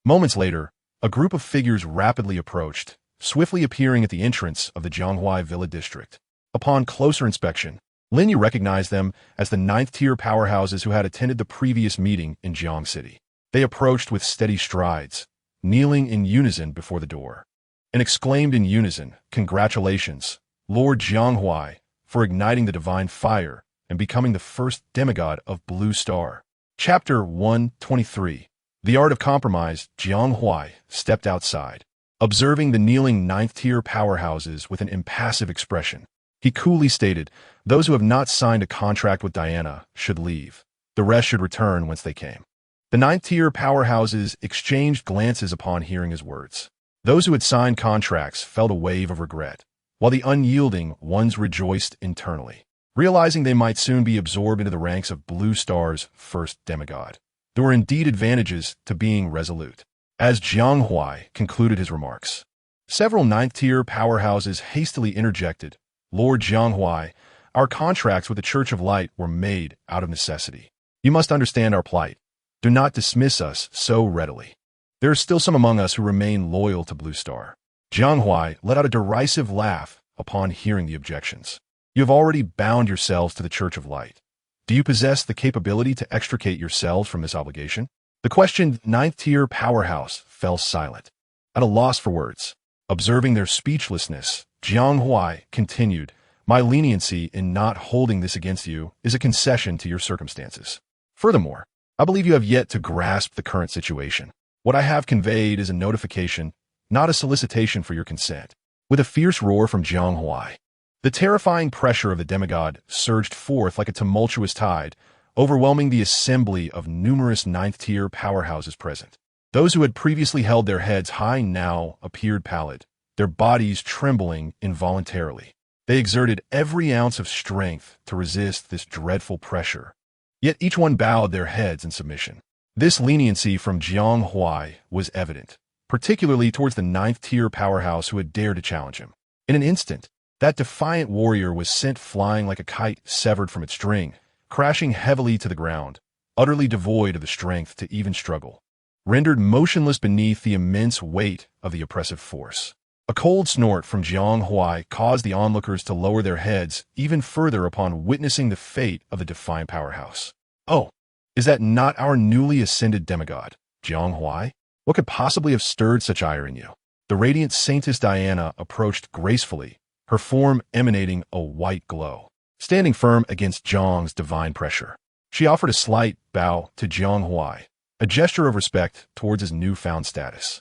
Moments later, a group of figures rapidly approached, swiftly appearing at the entrance of the Jianghuai Villa district. Upon closer inspection, Lin Yu recognized them as the 9th tier powerhouses who had attended the previous meeting in Jiang City. They approached with steady strides, kneeling in unison before the door, and exclaimed in unison, "Congratulations, Lord Jianghuai, for igniting the divine fire and becoming the first demigod of Blue Star." Chapter 123. The Art of Compromise. Jianghuai stepped outside, observing the kneeling 9th tier powerhouses with an impassive expression. He coolly stated, "Those who have not signed a contract with Diana should leave. The rest should return whence they came." The 9th tier powerhouses exchanged glances upon hearing his words. Those who had signed contracts felt a wave of regret, while the unyielding ones rejoiced internally, realizing they might soon be absorbed into the ranks of Blue Star's first demigod. There were indeed advantages to being resolute. As Jianghuai concluded his remarks, several 9th tier powerhouses hastily interjected, "Lord Jianghuai, our contracts with the Church of Light were made out of necessity. You must understand our plight. Do not dismiss us so readily. There are still some among us who remain loyal to Blue Star." Jianghuai let out a derisive laugh upon hearing the objections. "You have already bound yourselves to the Church of Light. Do you possess the capability to extricate yourselves from this obligation?" The questioned 9th tier powerhouse fell silent, at a loss for words. Observing their speechlessness, Jianghuai continued, "My leniency in not holding this against you is a concession to your circumstances. Furthermore, I believe you have yet to grasp the current situation. What I have conveyed is a notification, not a solicitation for your consent." With a fierce roar from Jianghuai, the terrifying pressure of the demigod surged forth like a tumultuous tide, overwhelming the assembly of numerous 9th tier powerhouses present. Those who had previously held their heads high now appeared pallid, their bodies trembling involuntarily. They exerted every ounce of strength to resist this dreadful pressure, yet each one bowed their heads in submission. This leniency from Jianghuai was evident, particularly towards the 9th tier powerhouse who had dared to challenge him. In an instant, that defiant warrior was sent flying like a kite severed from its string, crashing heavily to the ground, utterly devoid of the strength to even struggle, rendered motionless beneath the immense weight of the oppressive force. A cold snort from Jianghuai caused the onlookers to lower their heads even further upon witnessing the fate of the defiant powerhouse. "Oh, is that not our newly ascended demigod, Jianghuai? What could possibly have stirred such ire in you?" The radiant Saintess Diana approached gracefully, her form emanating a white glow. Standing firm against Jiang's divine pressure, she offered a slight bow to Jianghuai, a gesture of respect towards his newfound status.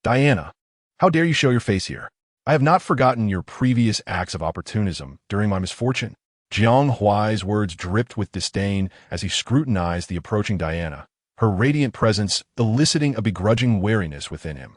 Diana, how dare you show your face here? I have not forgotten your previous acts of opportunism during my misfortune." Jianghuai's words dripped with disdain as he scrutinized the approaching Diana, her radiant presence eliciting a begrudging wariness within him.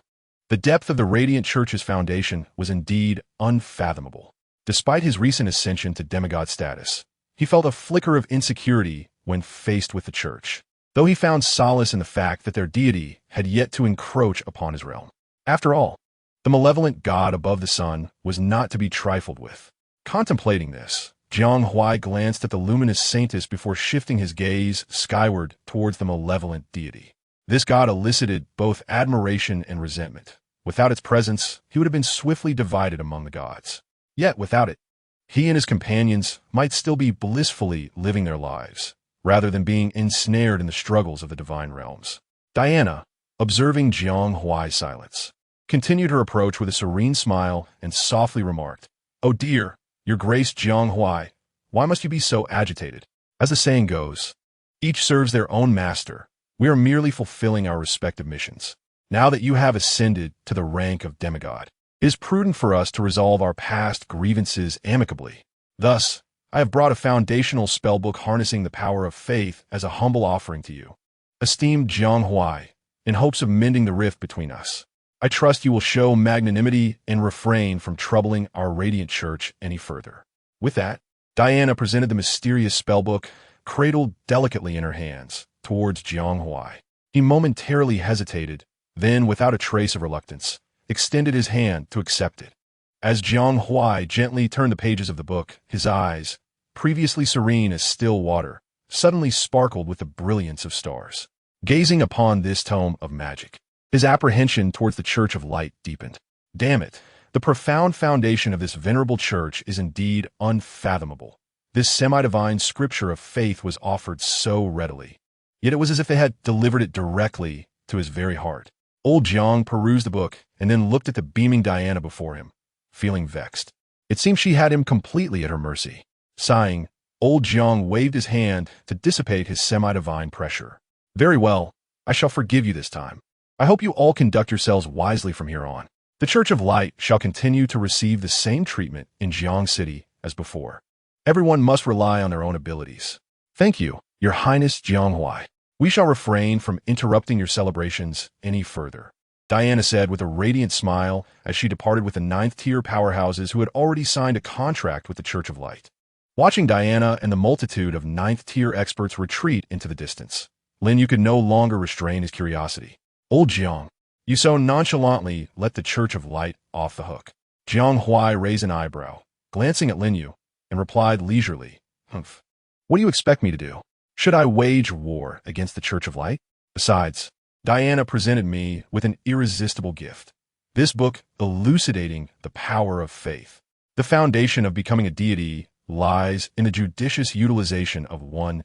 The depth of the Radiant Church's foundation was indeed unfathomable. Despite his recent ascension to demigod status, he felt a flicker of insecurity when faced with the Church, though he found solace in the fact that their deity had yet to encroach upon his realm. After all, the malevolent god above the sun was not to be trifled with. Contemplating this, Jianghuai glanced at the luminous saintess before shifting his gaze skyward towards the malevolent deity. This god elicited both admiration and resentment. Without its presence, he would have been swiftly divided among the gods. Yet without it, he and his companions might still be blissfully living their lives, rather than being ensnared in the struggles of the divine realms. Diana, observing Jiang Huai's silence, continued her approach with a serene smile and softly remarked, "Oh dear, your grace Jiang Huai, why must you be so agitated? As the saying goes, each serves their own master. We are merely fulfilling our respective missions. Now that you have ascended to the rank of demigod, it is prudent for us to resolve our past grievances amicably. Thus, I have brought a foundational spellbook harnessing the power of faith as a humble offering to you. Esteemed Jiang Huai, in hopes of mending the rift between us, I trust you will show magnanimity and refrain from troubling our radiant church any further." With that, Diana presented the mysterious spellbook, cradled delicately in her hands, towards Jiang Huai. He momentarily hesitated, then, without a trace of reluctance, extended his hand to accept it. As Jiang Huai gently turned the pages of the book, his eyes, previously serene as still water, suddenly sparkled with the brilliance of stars. Gazing upon this tome of magic, his apprehension towards the Church of Light deepened. Damn it, the profound foundation of this venerable church is indeed unfathomable. This semi-divine scripture of faith was offered so readily, yet it was as if they had delivered it directly to his very heart. Old Jiang perused the book and then looked at the beaming Diana before him, feeling vexed. It seemed she had him completely at her mercy. Sighing, old Jiang waved his hand to dissipate his semi-divine pressure. "Very well, I shall forgive you this time. I hope you all conduct yourselves wisely from here on. The Church of Light shall continue to receive the same treatment in Jiang City as before. Everyone must rely on their own abilities. Thank you, Your Highness Jiang Huai. We shall refrain from interrupting your celebrations any further," Diana said with a radiant smile as she departed with the 9th-tier powerhouses who had already signed a contract with the Church of Light. Watching Diana and the multitude of 9th-tier experts retreat into the distance, Lin Yu could no longer restrain his curiosity. "Old Jiang, you so nonchalantly let the Church of Light off the hook." Jiang Huai raised an eyebrow, glancing at Lin Yu, and replied leisurely, "Humph. What do you expect me to do? Should I wage war against the Church of Light? Besides, Diana presented me with an irresistible gift. This book elucidating the power of faith. The foundation of becoming a deity lies in the judicious utilization of one's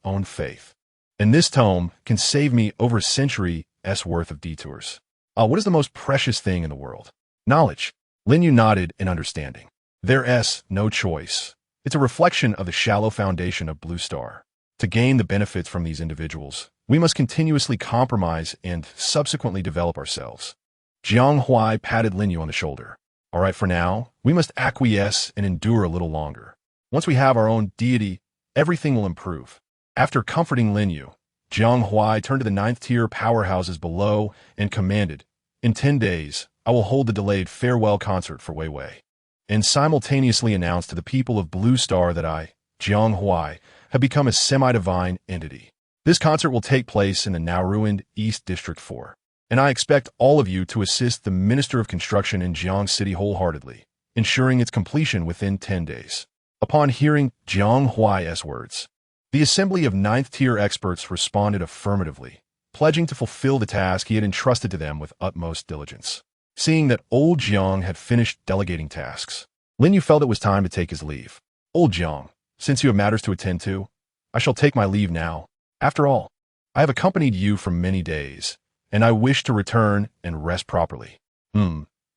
own faith. And this tome can save me over a century's worth of detours. What is the most precious thing in the world? Knowledge." Lin Yu nodded in understanding. "There's no choice. It's a reflection of the shallow foundation of Blue Star. To gain the benefits from these individuals, we must continuously compromise and subsequently develop ourselves." Jiang Huai patted Lin Yu on the shoulder. "All right, for now, we must acquiesce and endure a little longer. Once we have our own deity, everything will improve." After comforting Lin Yu, Jiang Huai turned to the 9th-tier powerhouses below and commanded, "In 10 days, I will hold the delayed farewell concert for Wei Wei, and simultaneously announce to the people of Blue Star that I, Jiang Huai, have become a semi-divine entity. This concert will take place in the now-ruined East District 4, and I expect all of you to assist the Minister of Construction in Jiang City wholeheartedly, ensuring its completion within 10 days. Upon hearing Jiang Huai's words, the assembly of 9th-tier experts responded affirmatively, pledging to fulfill the task he had entrusted to them with utmost diligence. Seeing that old Jiang had finished delegating tasks, Lin Yu felt it was time to take his leave. "Old Jiang, since you have matters to attend to, I shall take my leave now. After all, I have accompanied you for many days, and I wish to return and rest properly."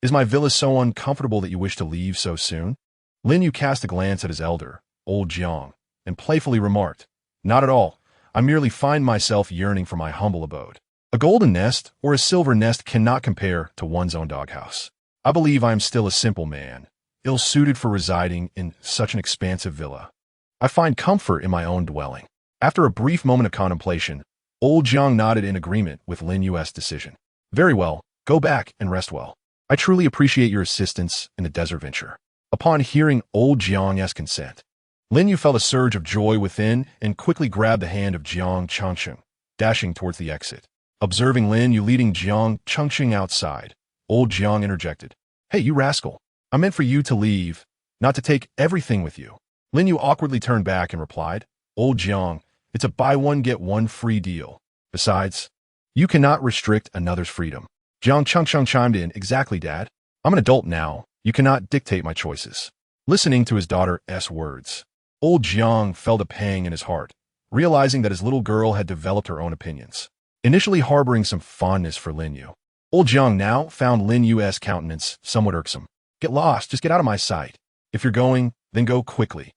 Is my villa so uncomfortable that you wish to leave so soon?" Lin Yu cast a glance at his elder, old Jiang, and playfully remarked, "Not at all. I merely find myself yearning for my humble abode. A golden nest or a silver nest cannot compare to one's own doghouse. I believe I am still a simple man, ill-suited for residing in such an expansive villa. I find comfort in my own dwelling." After a brief moment of contemplation, old Jiang nodded in agreement with Lin Yu's decision. "Very well, go back and rest well. I truly appreciate your assistance in the desert venture." Upon hearing old Jiang's consent, Lin Yu felt a surge of joy within and quickly grabbed the hand of Jiang Changcheng, dashing towards the exit. Observing Lin Yu leading Jiang Changcheng outside, old Jiang interjected, "Hey, you rascal, I meant for you to leave, not to take everything with you." Lin Yu awkwardly turned back and replied, "Old Jiang, it's a buy-one-get-one free deal. Besides, you cannot restrict another's freedom." Jiang Changcheng chimed in, "Exactly, Dad. I'm an adult now. You cannot dictate my choices." Listening to his daughter's words, old Jiang felt a pang in his heart, realizing that his little girl had developed her own opinions. Initially harboring some fondness for Lin Yu, old Jiang now found Lin Yu's countenance somewhat irksome. Get lost, just get out of my sight. If you're going, then go quickly.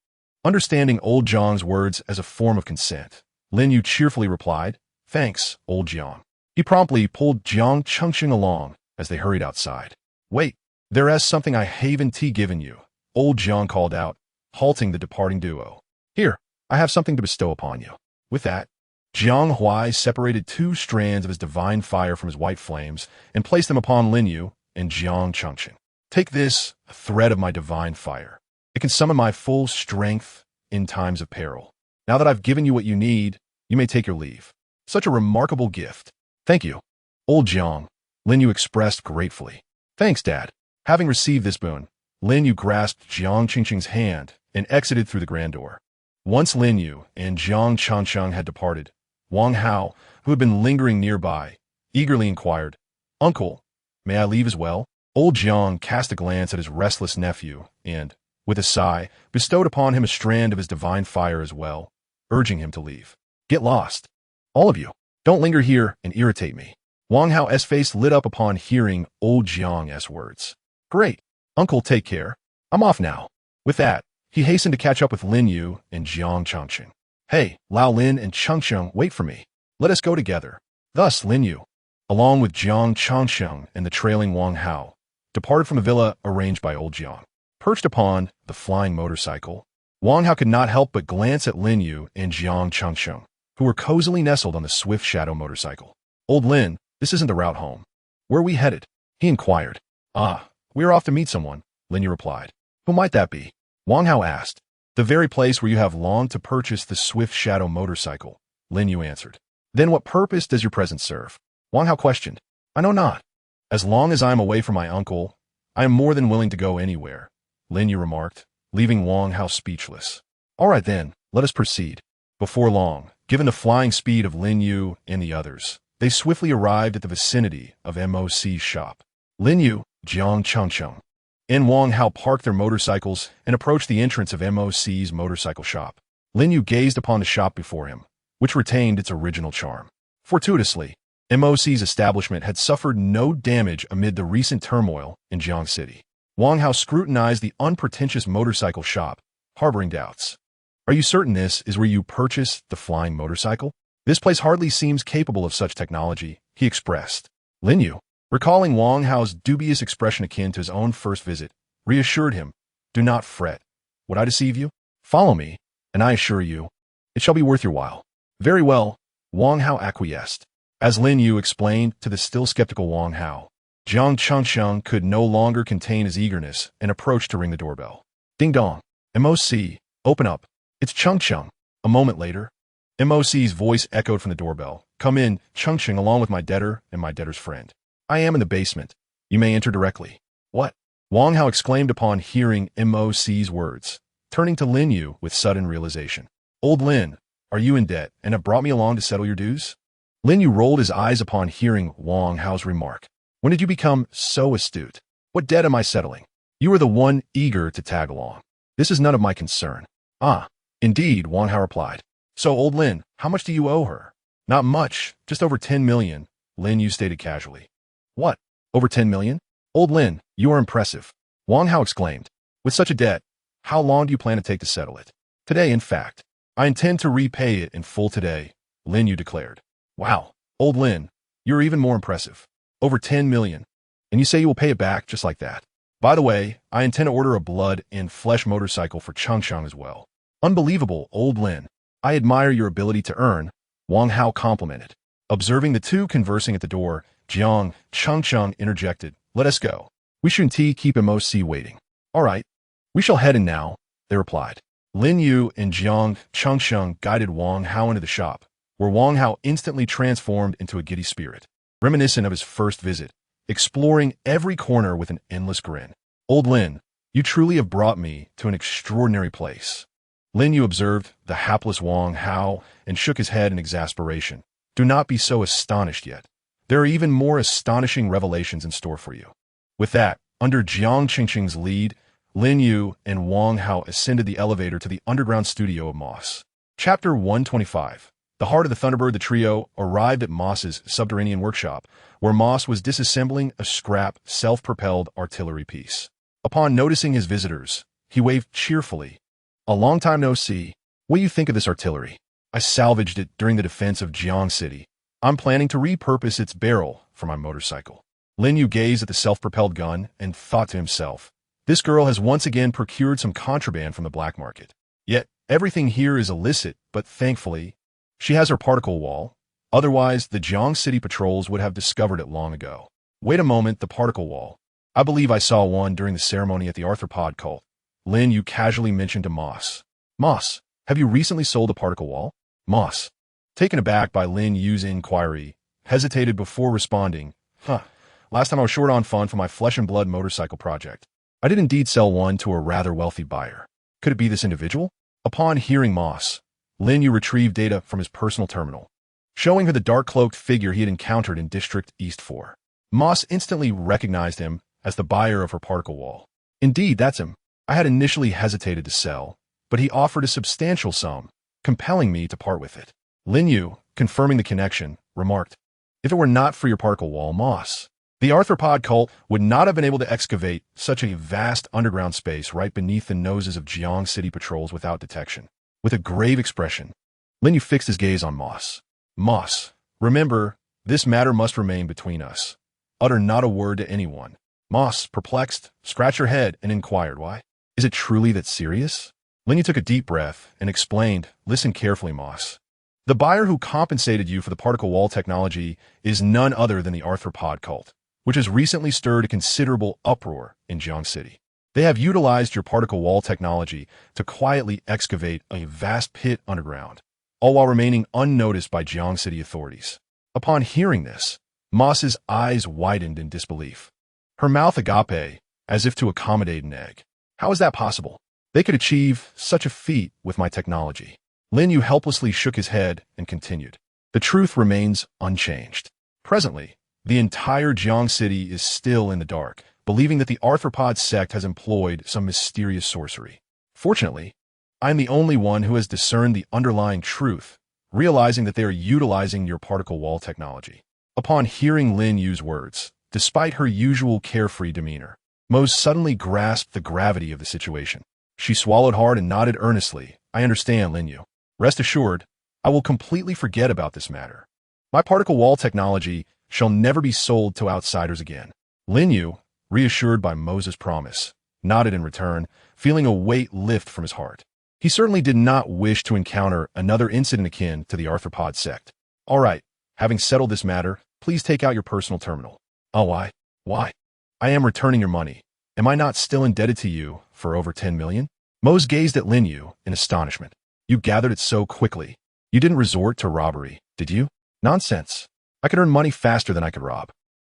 Understanding old Jiang's words as a form of consent, Lin Yu cheerfully replied, Thanks, old Jiang. He promptly pulled Jiang Chengqing along as they hurried outside. Wait, there is something I haven't given you, old Jiang called out, halting the departing duo. Here, I have something to bestow upon you. With that, Jiang Huai separated 2 strands of his divine fire from his white flames and placed them upon Lin Yu and Jiang Chengqing. Take this, a thread of my divine fire. It can summon my full strength in times of peril. Now that I've given you what you need, you may take your leave. Such a remarkable gift. Thank you, old Jiang, Lin Yu expressed gratefully. Thanks, Dad. Having received this boon, Lin Yu grasped Jiang Chengqing's hand and exited through the grand door. Once Lin Yu and Jiang Chengqing had departed, Wang Hao, who had been lingering nearby, eagerly inquired, Uncle, may I leave as well? Old Jiang cast a glance at his restless nephew and, with a sigh, bestowed upon him a strand of his divine fire as well, urging him to leave. Get lost. All of you. Don't linger here and irritate me. Wang Hao's face lit up upon hearing old Jiang's words. Great. Uncle, take care. I'm off now. With that, he hastened to catch up with Lin Yu and Jiang Chengqing. Hey, Lao Lin and Chengqing, wait for me. Let us go together. Thus, Lin Yu, along with Jiang Chengqing and the trailing Wang Hao, departed from the villa arranged by old Jiang. Perched upon the flying motorcycle, Wang Hao could not help but glance at Lin Yu and Jiang Chengqing, who were cozily nestled on the swift shadow motorcycle. Old Lin, this isn't the route home. Where are we headed? He inquired. We are off to meet someone, Lin Yu replied. Who might that be? Wang Hao asked. The very place where you have longed to purchase the swift shadow motorcycle, Lin Yu answered. Then what purpose does your presence serve? Wang Hao questioned. I know not. As long as I am away from my uncle, I am more than willing to go anywhere, Lin Yu remarked, leaving Wang Hao speechless. All right then, let us proceed. Before long, given the flying speed of Lin Yu and the others, they swiftly arrived at the vicinity of MOC's shop. Lin Yu, Jiang Chengqing, and Wang Hao parked their motorcycles and approached the entrance of MOC's motorcycle shop. Lin Yu gazed upon the shop before him, which retained its original charm. Fortuitously, MOC's establishment had suffered no damage amid the recent turmoil in Jiang City. Wang Hao scrutinized the unpretentious motorcycle shop, harboring doubts. Are you certain this is where you purchased the flying motorcycle? This place hardly seems capable of such technology, he expressed. Lin Yu, recalling Wang Hao's dubious expression akin to his own first visit, reassured him, Do not fret. Would I deceive you? Follow me, and I assure you, it shall be worth your while. Very well, Wang Hao acquiesced. As Lin Yu explained to the still skeptical Wang Hao, Jiang Chengqing could no longer contain his eagerness and approached to ring the doorbell. Ding dong. MOC, open up. It's Chengqing. A moment later, MOC's voice echoed from the doorbell. Come in, Chengqing, along with my debtor and my debtor's friend. I am in the basement. You may enter directly. What? Wang Hao exclaimed upon hearing MOC's words, turning to Lin Yu with sudden realization. Old Lin, are you in debt and have brought me along to settle your dues? Lin Yu rolled his eyes upon hearing Wang Hao's remark. When did you become so astute? What debt am I settling? You are the one eager to tag along. This is none of my concern. Indeed, Wang Hao replied. So, old Lin, how much do you owe her? Not much, just over 10 million, Lin Yu stated casually. What? Over 10 million? Old Lin, you are impressive. Wang Hao exclaimed. With such a debt, how long do you plan to take to settle it? Today, in fact. I intend to repay it in full today, Lin Yu declared. Wow, old Lin, you're even more impressive. Over 10 million. And you say you will pay it back just like that. By the way, I intend to order a blood and flesh motorcycle for Chengqing as well. Unbelievable, old Lin. I admire your ability to earn, Wang Hao complimented. Observing the two conversing at the door, Jiang Chengqing interjected, Let us go. We shouldn't keep MOC waiting. All right. We shall head in now, they replied. Lin Yu and Jiang Chengqing guided Wang Hao into the shop, where Wang Hao instantly transformed into a giddy spirit, reminiscent of his first visit, exploring every corner with an endless grin. Old Lin, you truly have brought me to an extraordinary place. Lin Yu observed the hapless Wang Hao and shook his head in exasperation. Do not be so astonished yet. There are even more astonishing revelations in store for you. With that, under Jiang Chengqing's lead, Lin Yu and Wang Hao ascended the elevator to the underground studio of Moss. Chapter 125. The heart of the Thunderbird. The trio arrived at Moss's subterranean workshop, where Moss was disassembling a scrap, self-propelled artillery piece. Upon noticing his visitors, he waved cheerfully. "A long time no see. What do you think of this artillery? I salvaged it during the defense of Jiang City. I'm planning to repurpose its barrel for my motorcycle." Lin Yu gazed at the self-propelled gun and thought to himself, "This girl has once again procured some contraband from the black market. Yet, everything here is illicit, but thankfully, she has her particle wall. Otherwise, the Jiang City patrols would have discovered it long ago." "Wait a moment, the particle wall. I believe I saw one during the ceremony at the arthropod cult," Lin Yu casually mentioned to Moss. "Moss, have you recently sold the particle wall?" Moss, taken aback by Lin Yu's inquiry, hesitated before responding. Last time I was short on funds for my flesh and blood motorcycle project. I did indeed sell one to a rather wealthy buyer. Could it be this individual?" Upon hearing Moss, Lin Yu retrieved data from his personal terminal, showing her the dark-cloaked figure he had encountered in District East 4. Moss instantly recognized him as the buyer of her particle wall. "Indeed, that's him. I had initially hesitated to sell, but he offered a substantial sum, compelling me to part with it." Lin Yu, confirming the connection, remarked, "If it were not for your particle wall, Moss, the arthropod cult would not have been able to excavate such a vast underground space right beneath the noses of Jiang City patrols without detection." With a grave expression, Lin Yu fixed his gaze on Moss. "Moss, remember, this matter must remain between us. Utter not a word to anyone." Moss, perplexed, scratched her head and inquired why. "Is it truly that serious?" Lin Yu took a deep breath and explained, "Listen carefully, Moss. The buyer who compensated you for the particle wall technology is none other than the arthropod cult, which has recently stirred a considerable uproar in Jiang City. They have utilized your particle wall technology to quietly excavate a vast pit underground, all while remaining unnoticed by Jiang City authorities." Upon hearing this, Moss's eyes widened in disbelief. Her mouth agape, as if to accommodate an egg. "How is that possible? They could achieve such a feat with my technology." Lin Yu helplessly shook his head and continued, "The truth remains unchanged. Presently, the entire Jiang City is still in the dark, believing that the arthropod sect has employed some mysterious sorcery. Fortunately, I am the only one who has discerned the underlying truth, realizing that they are utilizing your particle wall technology." Upon hearing Lin Yu's words, despite her usual carefree demeanor, Mose suddenly grasped the gravity of the situation. She swallowed hard and nodded earnestly. "I understand, Lin Yu. Rest assured, I will completely forget about this matter. My particle wall technology shall never be sold to outsiders again." Lin Yu, reassured by Mose's promise, nodded in return, feeling a weight lift from his heart. He certainly did not wish to encounter another incident akin to the arthropod sect. "All right, having settled this matter, please take out your personal terminal." "Oh, why? I am returning your money. Am I not still indebted to you for over 10 million? Mose gazed at Lin Yu in astonishment. "You gathered it so quickly. You didn't resort to robbery, did you?" "Nonsense. I could earn money faster than I could rob."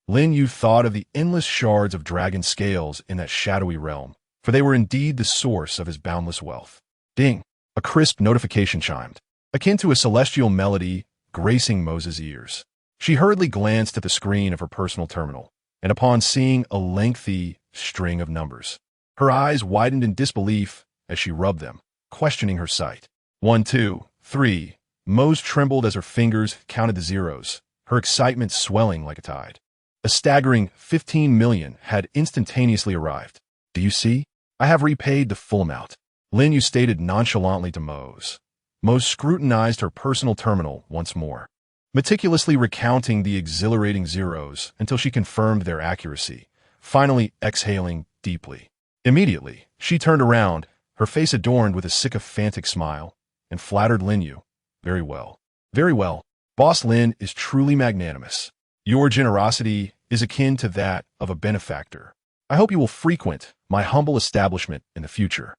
Lin Yu thought of the endless shards of dragon scales in that shadowy realm, for they were indeed the source of his boundless wealth. Ding! A crisp notification chimed, akin to a celestial melody gracing Mose's ears. She hurriedly glanced at the screen of her personal terminal, and upon seeing a lengthy string of numbers, her eyes widened in disbelief as she rubbed them, questioning her sight. 1, 2, 3. Mose trembled as her fingers counted the zeros, her excitement swelling like a tide. A staggering 15 million had instantaneously arrived. "Do you see? I have repaid the full amount," Lin Yu stated nonchalantly to Mose. Mose scrutinized her personal terminal once more, meticulously recounting the exhilarating zeros until she confirmed their accuracy, finally exhaling deeply. Immediately, she turned around, her face adorned with a sycophantic smile, and flattered Lin Yu. "Very well. Very well. Boss Lin is truly magnanimous. Your generosity is akin to that of a benefactor. I hope you will frequent my humble establishment in the future.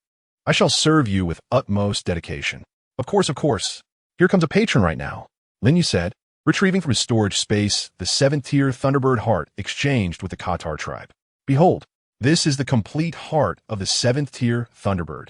I shall serve you with utmost dedication." Of course. Here comes a patron right now," Lin Yu said, retrieving from his storage space the 7th-tier Thunderbird heart exchanged with the Qatar tribe. "Behold, this is the complete heart of the 7th-tier Thunderbird.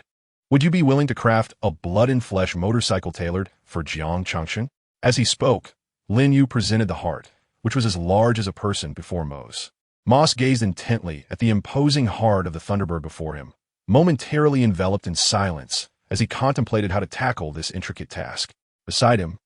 Would you be willing to craft a blood-and-flesh motorcycle tailored for Jiang Changchun?" As he spoke, Lin Yu presented the heart, which was as large as a person, before Mose. Moss gazed intently at the imposing heart of the Thunderbird before him, momentarily enveloped in silence as he contemplated how to tackle this intricate task. Beside him,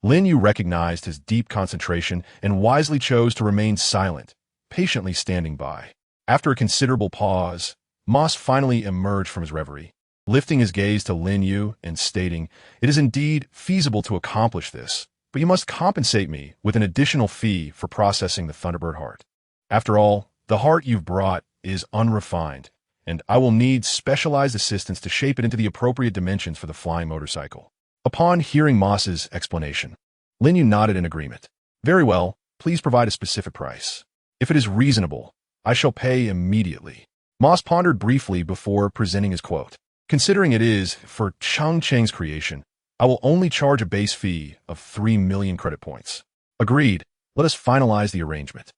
Lin Yu recognized his deep concentration and wisely chose to remain silent, patiently standing by. After a considerable pause, Moss finally emerged from his reverie, lifting his gaze to Lin Yu and stating, "It is indeed feasible to accomplish this, but you must compensate me with an additional fee for processing the Thunderbird heart. After all, the heart you've brought is unrefined, and I will need specialized assistance to shape it into the appropriate dimensions for the flying motorcycle." Upon hearing Moss's explanation, Lin Yu nodded in agreement. "Very well, please provide a specific price. If it is reasonable, I shall pay immediately." Moss pondered briefly before presenting his quote. "Considering it is for Changcheng's creation, I will only charge a base fee of 3 million credit points." "Agreed. Let us finalize the arrangement.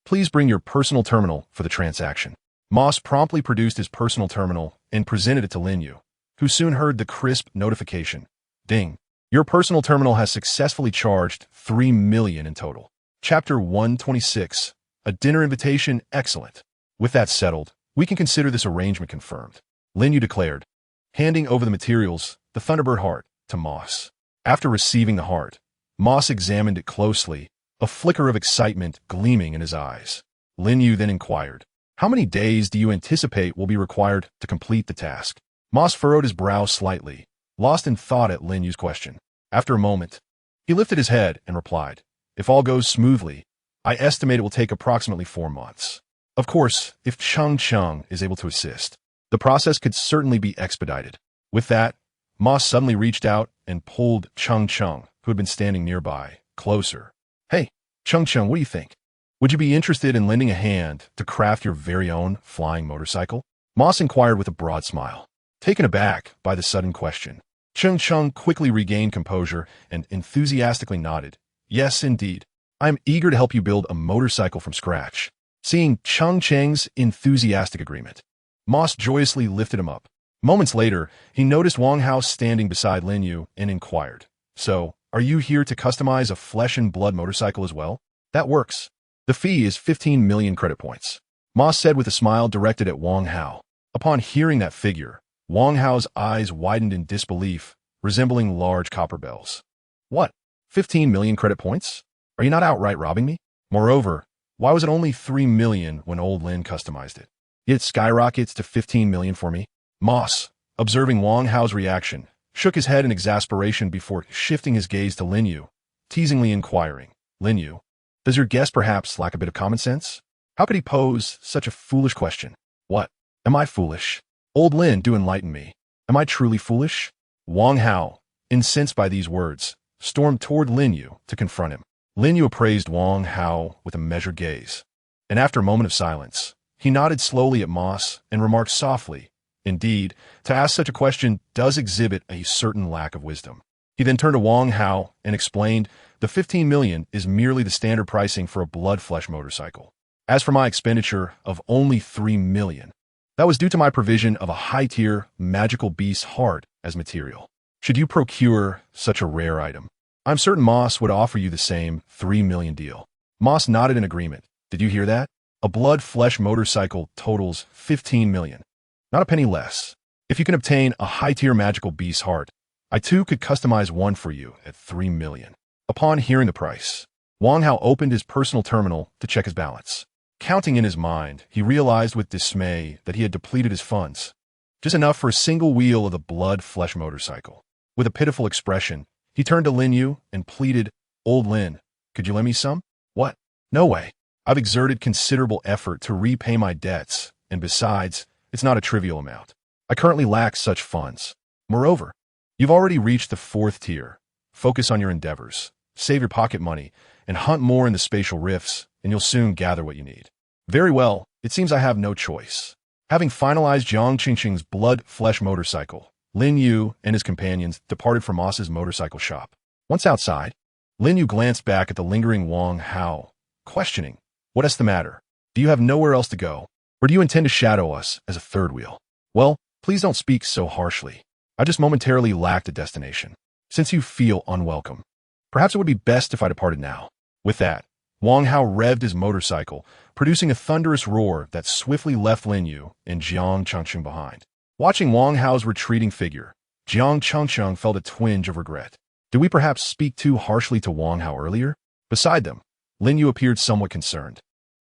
Please bring your personal terminal for the transaction." Moss promptly produced his personal terminal and presented it to Lin Yu, who soon heard the crisp notification. "Ding. Your personal terminal has successfully charged 3 million in total." Chapter 126. A dinner invitation. Excellent. With that settled, we can consider this arrangement confirmed, Lin Yu declared, handing over the materials, the Thunderbird heart, to Moss. After receiving the heart, Moss examined it closely, a flicker of excitement gleaming in his eyes. Lin Yu then inquired, "How many days do you anticipate will be required to complete the task?" Moss furrowed his brow slightly, lost in thought at Lin Yu's question. After a moment, he lifted his head and replied, "If all goes smoothly, I estimate it will take approximately 4 months. Of course, if Changcheng is able to assist, the process could certainly be expedited." With that, Moss suddenly reached out and pulled Changcheng, who had been standing nearby, closer. "Hey, Changcheng, what do you think? Would you be interested in lending a hand to craft your very own flying motorcycle?" Moss inquired with a broad smile. Taken aback by the sudden question, Changcheng quickly regained composure and enthusiastically nodded. "Yes, indeed. I am eager to help you build a motorcycle from scratch." Seeing Changcheng's enthusiastic agreement, Moss joyously lifted him up. Moments later, he noticed Wang Hao standing beside Lin Yu and inquired, "So, are you here to customize a flesh and blood motorcycle as well?" "That works. The fee is 15 million credit points," Moss said with a smile directed at Wang Hao. Upon hearing that figure, Wang Hao's eyes widened in disbelief, resembling large copper bells. "What? 15 million credit points? Are you not outright robbing me? Moreover, why was it only 3 million when old Lin customized it? Yet it skyrockets to 15 million for me?" Moss, observing Wang Hao's reaction, shook his head in exasperation before shifting his gaze to Lin Yu, teasingly inquiring, "Lin Yu, does your guest perhaps lack a bit of common sense? How could he pose such a foolish question?" "What? Am I foolish? Old Lin, do enlighten me. Am I truly foolish?" Wang Hao, incensed by these words, stormed toward Lin Yu to confront him. Lin Yu appraised Wang Hao with a measured gaze, and after a moment of silence, he nodded slowly at Moss and remarked softly, "Indeed, to ask such a question does exhibit a certain lack of wisdom." He then turned to Wang Hao and explained, "The 15 million is merely the standard pricing for a blood-flesh motorcycle. As for my expenditure of only 3 million, that was due to my provision of a high-tier magical beast heart as material. Should you procure such a rare item, I'm certain Moss would offer you the same 3 million deal." Moss nodded in agreement. "Did you hear that? A blood-flesh motorcycle totals 15 million. Not a penny less. If you can obtain a high-tier magical beast heart, I too could customize one for you at 3 million. Upon hearing the price, Wang Hao opened his personal terminal to check his balance. Counting in his mind, he realized with dismay that he had depleted his funds, just enough for a single wheel of the blood-flesh motorcycle. With a pitiful expression, he turned to Lin Yu and pleaded, "Old Lin, could you lend me some?" "What? No way. I've exerted considerable effort to repay my debts, and besides, it's not a trivial amount. I currently lack such funds. Moreover, you've already reached the 4th tier. Focus on your endeavors, save your pocket money, and hunt more in the spatial rifts, and you'll soon gather what you need." "Very well, it seems I have no choice." Having finalized Jiang Qingqing's blood-flesh motorcycle, Lin Yu and his companions departed from Moss's motorcycle shop. Once outside, Lin Yu glanced back at the lingering Wang Hao, questioning, "What's the matter? Do you have nowhere else to go? Or do you intend to shadow us as a third wheel?" "Well, please don't speak so harshly. I just momentarily lacked a destination. Since you feel unwelcome, perhaps it would be best if I departed now." With that, Wang Hao revved his motorcycle, producing a thunderous roar that swiftly left Lin Yu and Jiang Changqing behind. Watching Wang Hao's retreating figure, Jiang Changcheng felt a twinge of regret. Did we perhaps speak too harshly to Wang Hao earlier? Beside them, Lin Yu appeared somewhat concerned,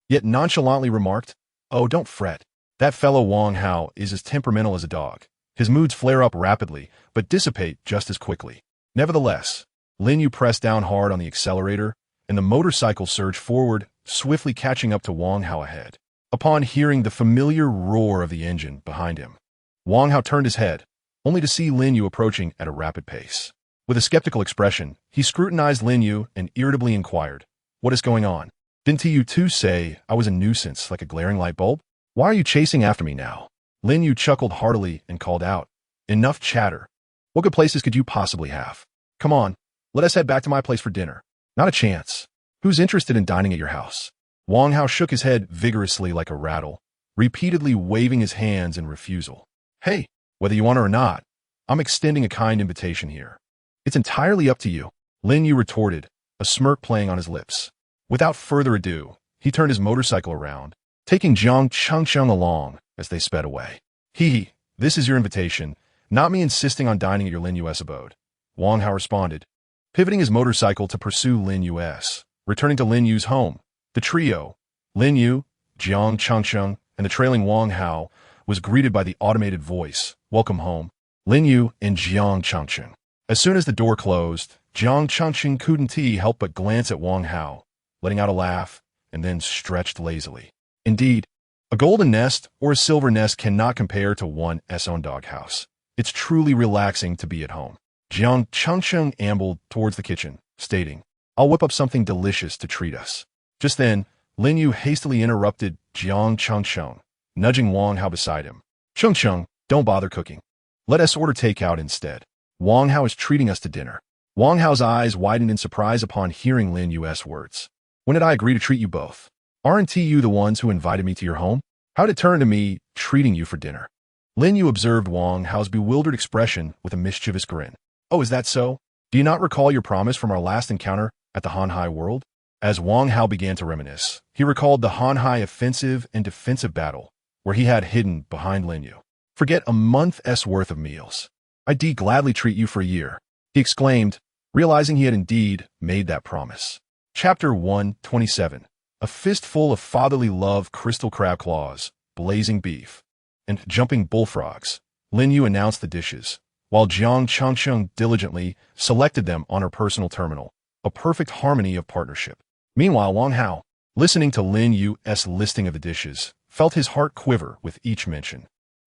yet nonchalantly remarked, "Oh, don't fret. That fellow Wang Hao is as temperamental as a dog. His moods flare up rapidly, but dissipate just as quickly." Nevertheless, Lin Yu pressed down hard on the accelerator, and the motorcycle surged forward, swiftly catching up to Wang Hao ahead. Upon hearing the familiar roar of the engine behind him, Wang Hao turned his head, only to see Lin Yu approaching at a rapid pace. With a skeptical expression, he scrutinized Lin Yu and irritably inquired, "What is going on? Didn't you two say I was a nuisance like a glaring light bulb? Why are you chasing after me now?" Lin Yu chuckled heartily and called out, "Enough chatter. What good places could you possibly have? Come on, let us head back to my place for dinner." "Not a chance. Who's interested in dining at your house?" Wang Hao shook his head vigorously like a rattle, repeatedly waving his hands in refusal. "Hey, whether you want it or not, I'm extending a kind invitation here." "It's entirely up to you," Lin Yu retorted, a smirk playing on his lips. Without further ado, he turned his motorcycle around, taking Jiang Changcheng along as they sped away. "Hee, this is your invitation, not me insisting on dining at your Lin Yu's abode," Wang Hao responded, pivoting his motorcycle to pursue Lin Yu's. Returning to Lin Yu's home, the trio, Lin Yu, Jiang Changcheng, and the trailing Wang Hao, was greeted by the automated voice, "Welcome home, Lin Yu and Jiang Changcheng." As soon as the door closed, Jiang Changcheng couldn't help but glance at Wang Hao, letting out a laugh, and then stretched lazily. Indeed, a golden nest or a silver nest cannot compare to one's own doghouse. It's truly relaxing to be at home. Jiang Changcheng ambled towards the kitchen, stating, "I'll whip up something delicious to treat us." Just then, Lin Yu hastily interrupted Jiang Changcheng, nudging Wang Hao beside him. "Changcheng, don't bother cooking. Let us order takeout instead. Wang Hao is treating us to dinner." Wang Hao's eyes widened in surprise upon hearing Lin Yu's words. "When did I agree to treat you both? Aren't you the ones who invited me to your home? How'd it turn to me treating you for dinner?" Lin Yu observed Wang Hao's bewildered expression with a mischievous grin. "Oh, is that so? Do you not recall your promise from our last encounter at the Hanhai world?" As Wang Hao began to reminisce, he recalled the Hanhai offensive and defensive battle, where he had hidden behind Lin Yu. "Forget a month's worth of meals. I'd gladly treat you for a year," he exclaimed, realizing he had indeed made that promise. Chapter 127. A fistful of fatherly love, crystal crab claws, blazing beef, and jumping bullfrogs. Lin Yu announced the dishes, while Jiang Changcheng diligently selected them on her personal terminal, a perfect harmony of partnership. Meanwhile, Wang Hao, listening to Lin Yu's listing of the dishes, felt his heart quiver with each mention.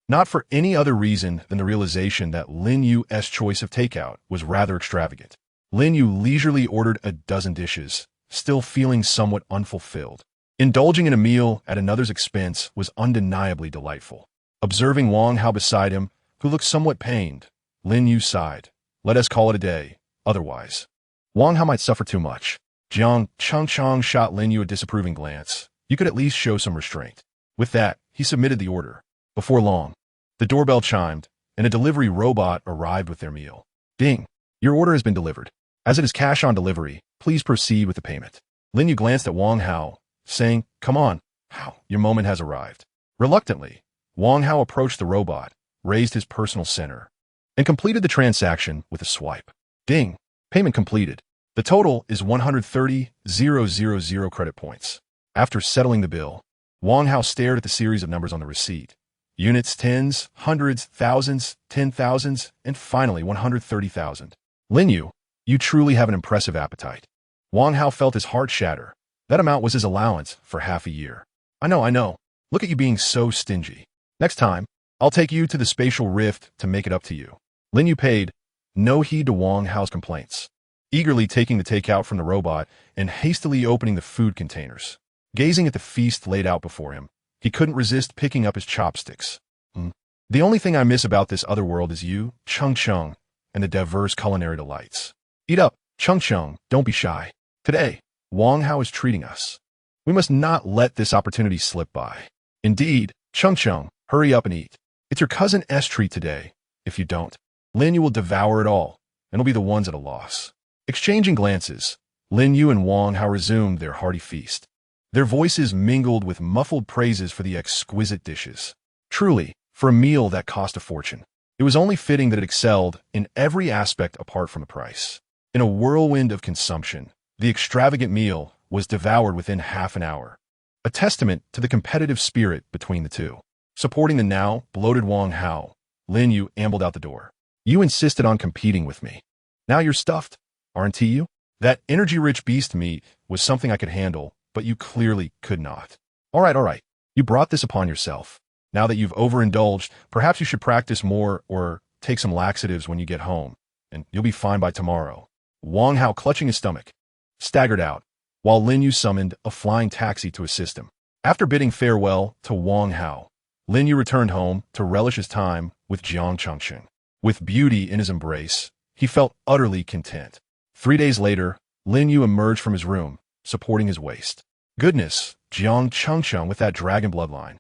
Not for any other reason than the realization that Lin Yu's choice of takeout was rather extravagant. Lin Yu leisurely ordered a dozen dishes, still feeling somewhat unfulfilled. Indulging in a meal at another's expense was undeniably delightful. Observing Wang Hao beside him, who looked somewhat pained, Lin Yu sighed. "Let us call it a day, otherwise Wang Hao might suffer too much." Jiang Changcheng shot Lin Yu a disapproving glance. "You could at least show some restraint." With that, he submitted the order. Before long, the doorbell chimed, and a delivery robot arrived with their meal. "Ding! Your order has been delivered. As it is cash on delivery, please proceed with the payment." Lin Yu glanced at Wang Hao, saying, "Come on, Hao, your moment has arrived." Reluctantly, Wang Hao approached the robot, raised his personal center, and completed the transaction with a swipe. Ding! Payment completed. The total is 130,000 credit points. After settling the bill, Wang Hao stared at the series of numbers on the receipt. Units, tens, hundreds, thousands, 10,000s, and finally 130,000. "Lin Yu, you truly have an impressive appetite." Wang Hao felt his heart shatter. That amount was his allowance for half a year. I know. Look at you being so stingy. Next time, I'll take you to the spatial rift to make it up to you." Lin Yu paid no heed to Wang Hao's complaints, eagerly taking the takeout from the robot and hastily opening the food containers. Gazing at the feast laid out before him, he couldn't resist picking up his chopsticks. The only thing I miss about this other world is you, Changcheng, and the diverse culinary delights. Eat up, Changcheng, don't be shy. Today, Wang Hao is treating us. We must not let this opportunity slip by. Indeed, Changcheng, hurry up and eat. It's your cousin's treat today. If you don't, Lin Yu will devour it all, and will be the ones at a loss. Exchanging glances, Lin Yu and Wang Hao resumed their hearty feast. Their voices mingled with muffled praises for the exquisite dishes. Truly, for a meal that cost a fortune, It was only fitting that it excelled in every aspect apart from the price. In a whirlwind of consumption, the extravagant meal was devoured within half an hour, a testament to the competitive spirit between the two. Supporting the now bloated Wang Hao, Lin Yu ambled out the door. You insisted on competing with me. Now you're stuffed, aren't you? That energy-rich beast meat was something I could handle, but you clearly could not. All right. You brought this upon yourself. Now that you've overindulged, perhaps you should practice more or take some laxatives when you get home, and you'll be fine by tomorrow. Wang Hao, clutching his stomach, staggered out, while Lin Yu summoned a flying taxi to assist him. After bidding farewell to Wang Hao, Lin Yu returned home to relish his time with Jiang Changsheng. With beauty in his embrace, he felt utterly content. 3 days later, Lin Yu emerged from his room, supporting his waist. Goodness, Jiang Changsheng with that dragon bloodline.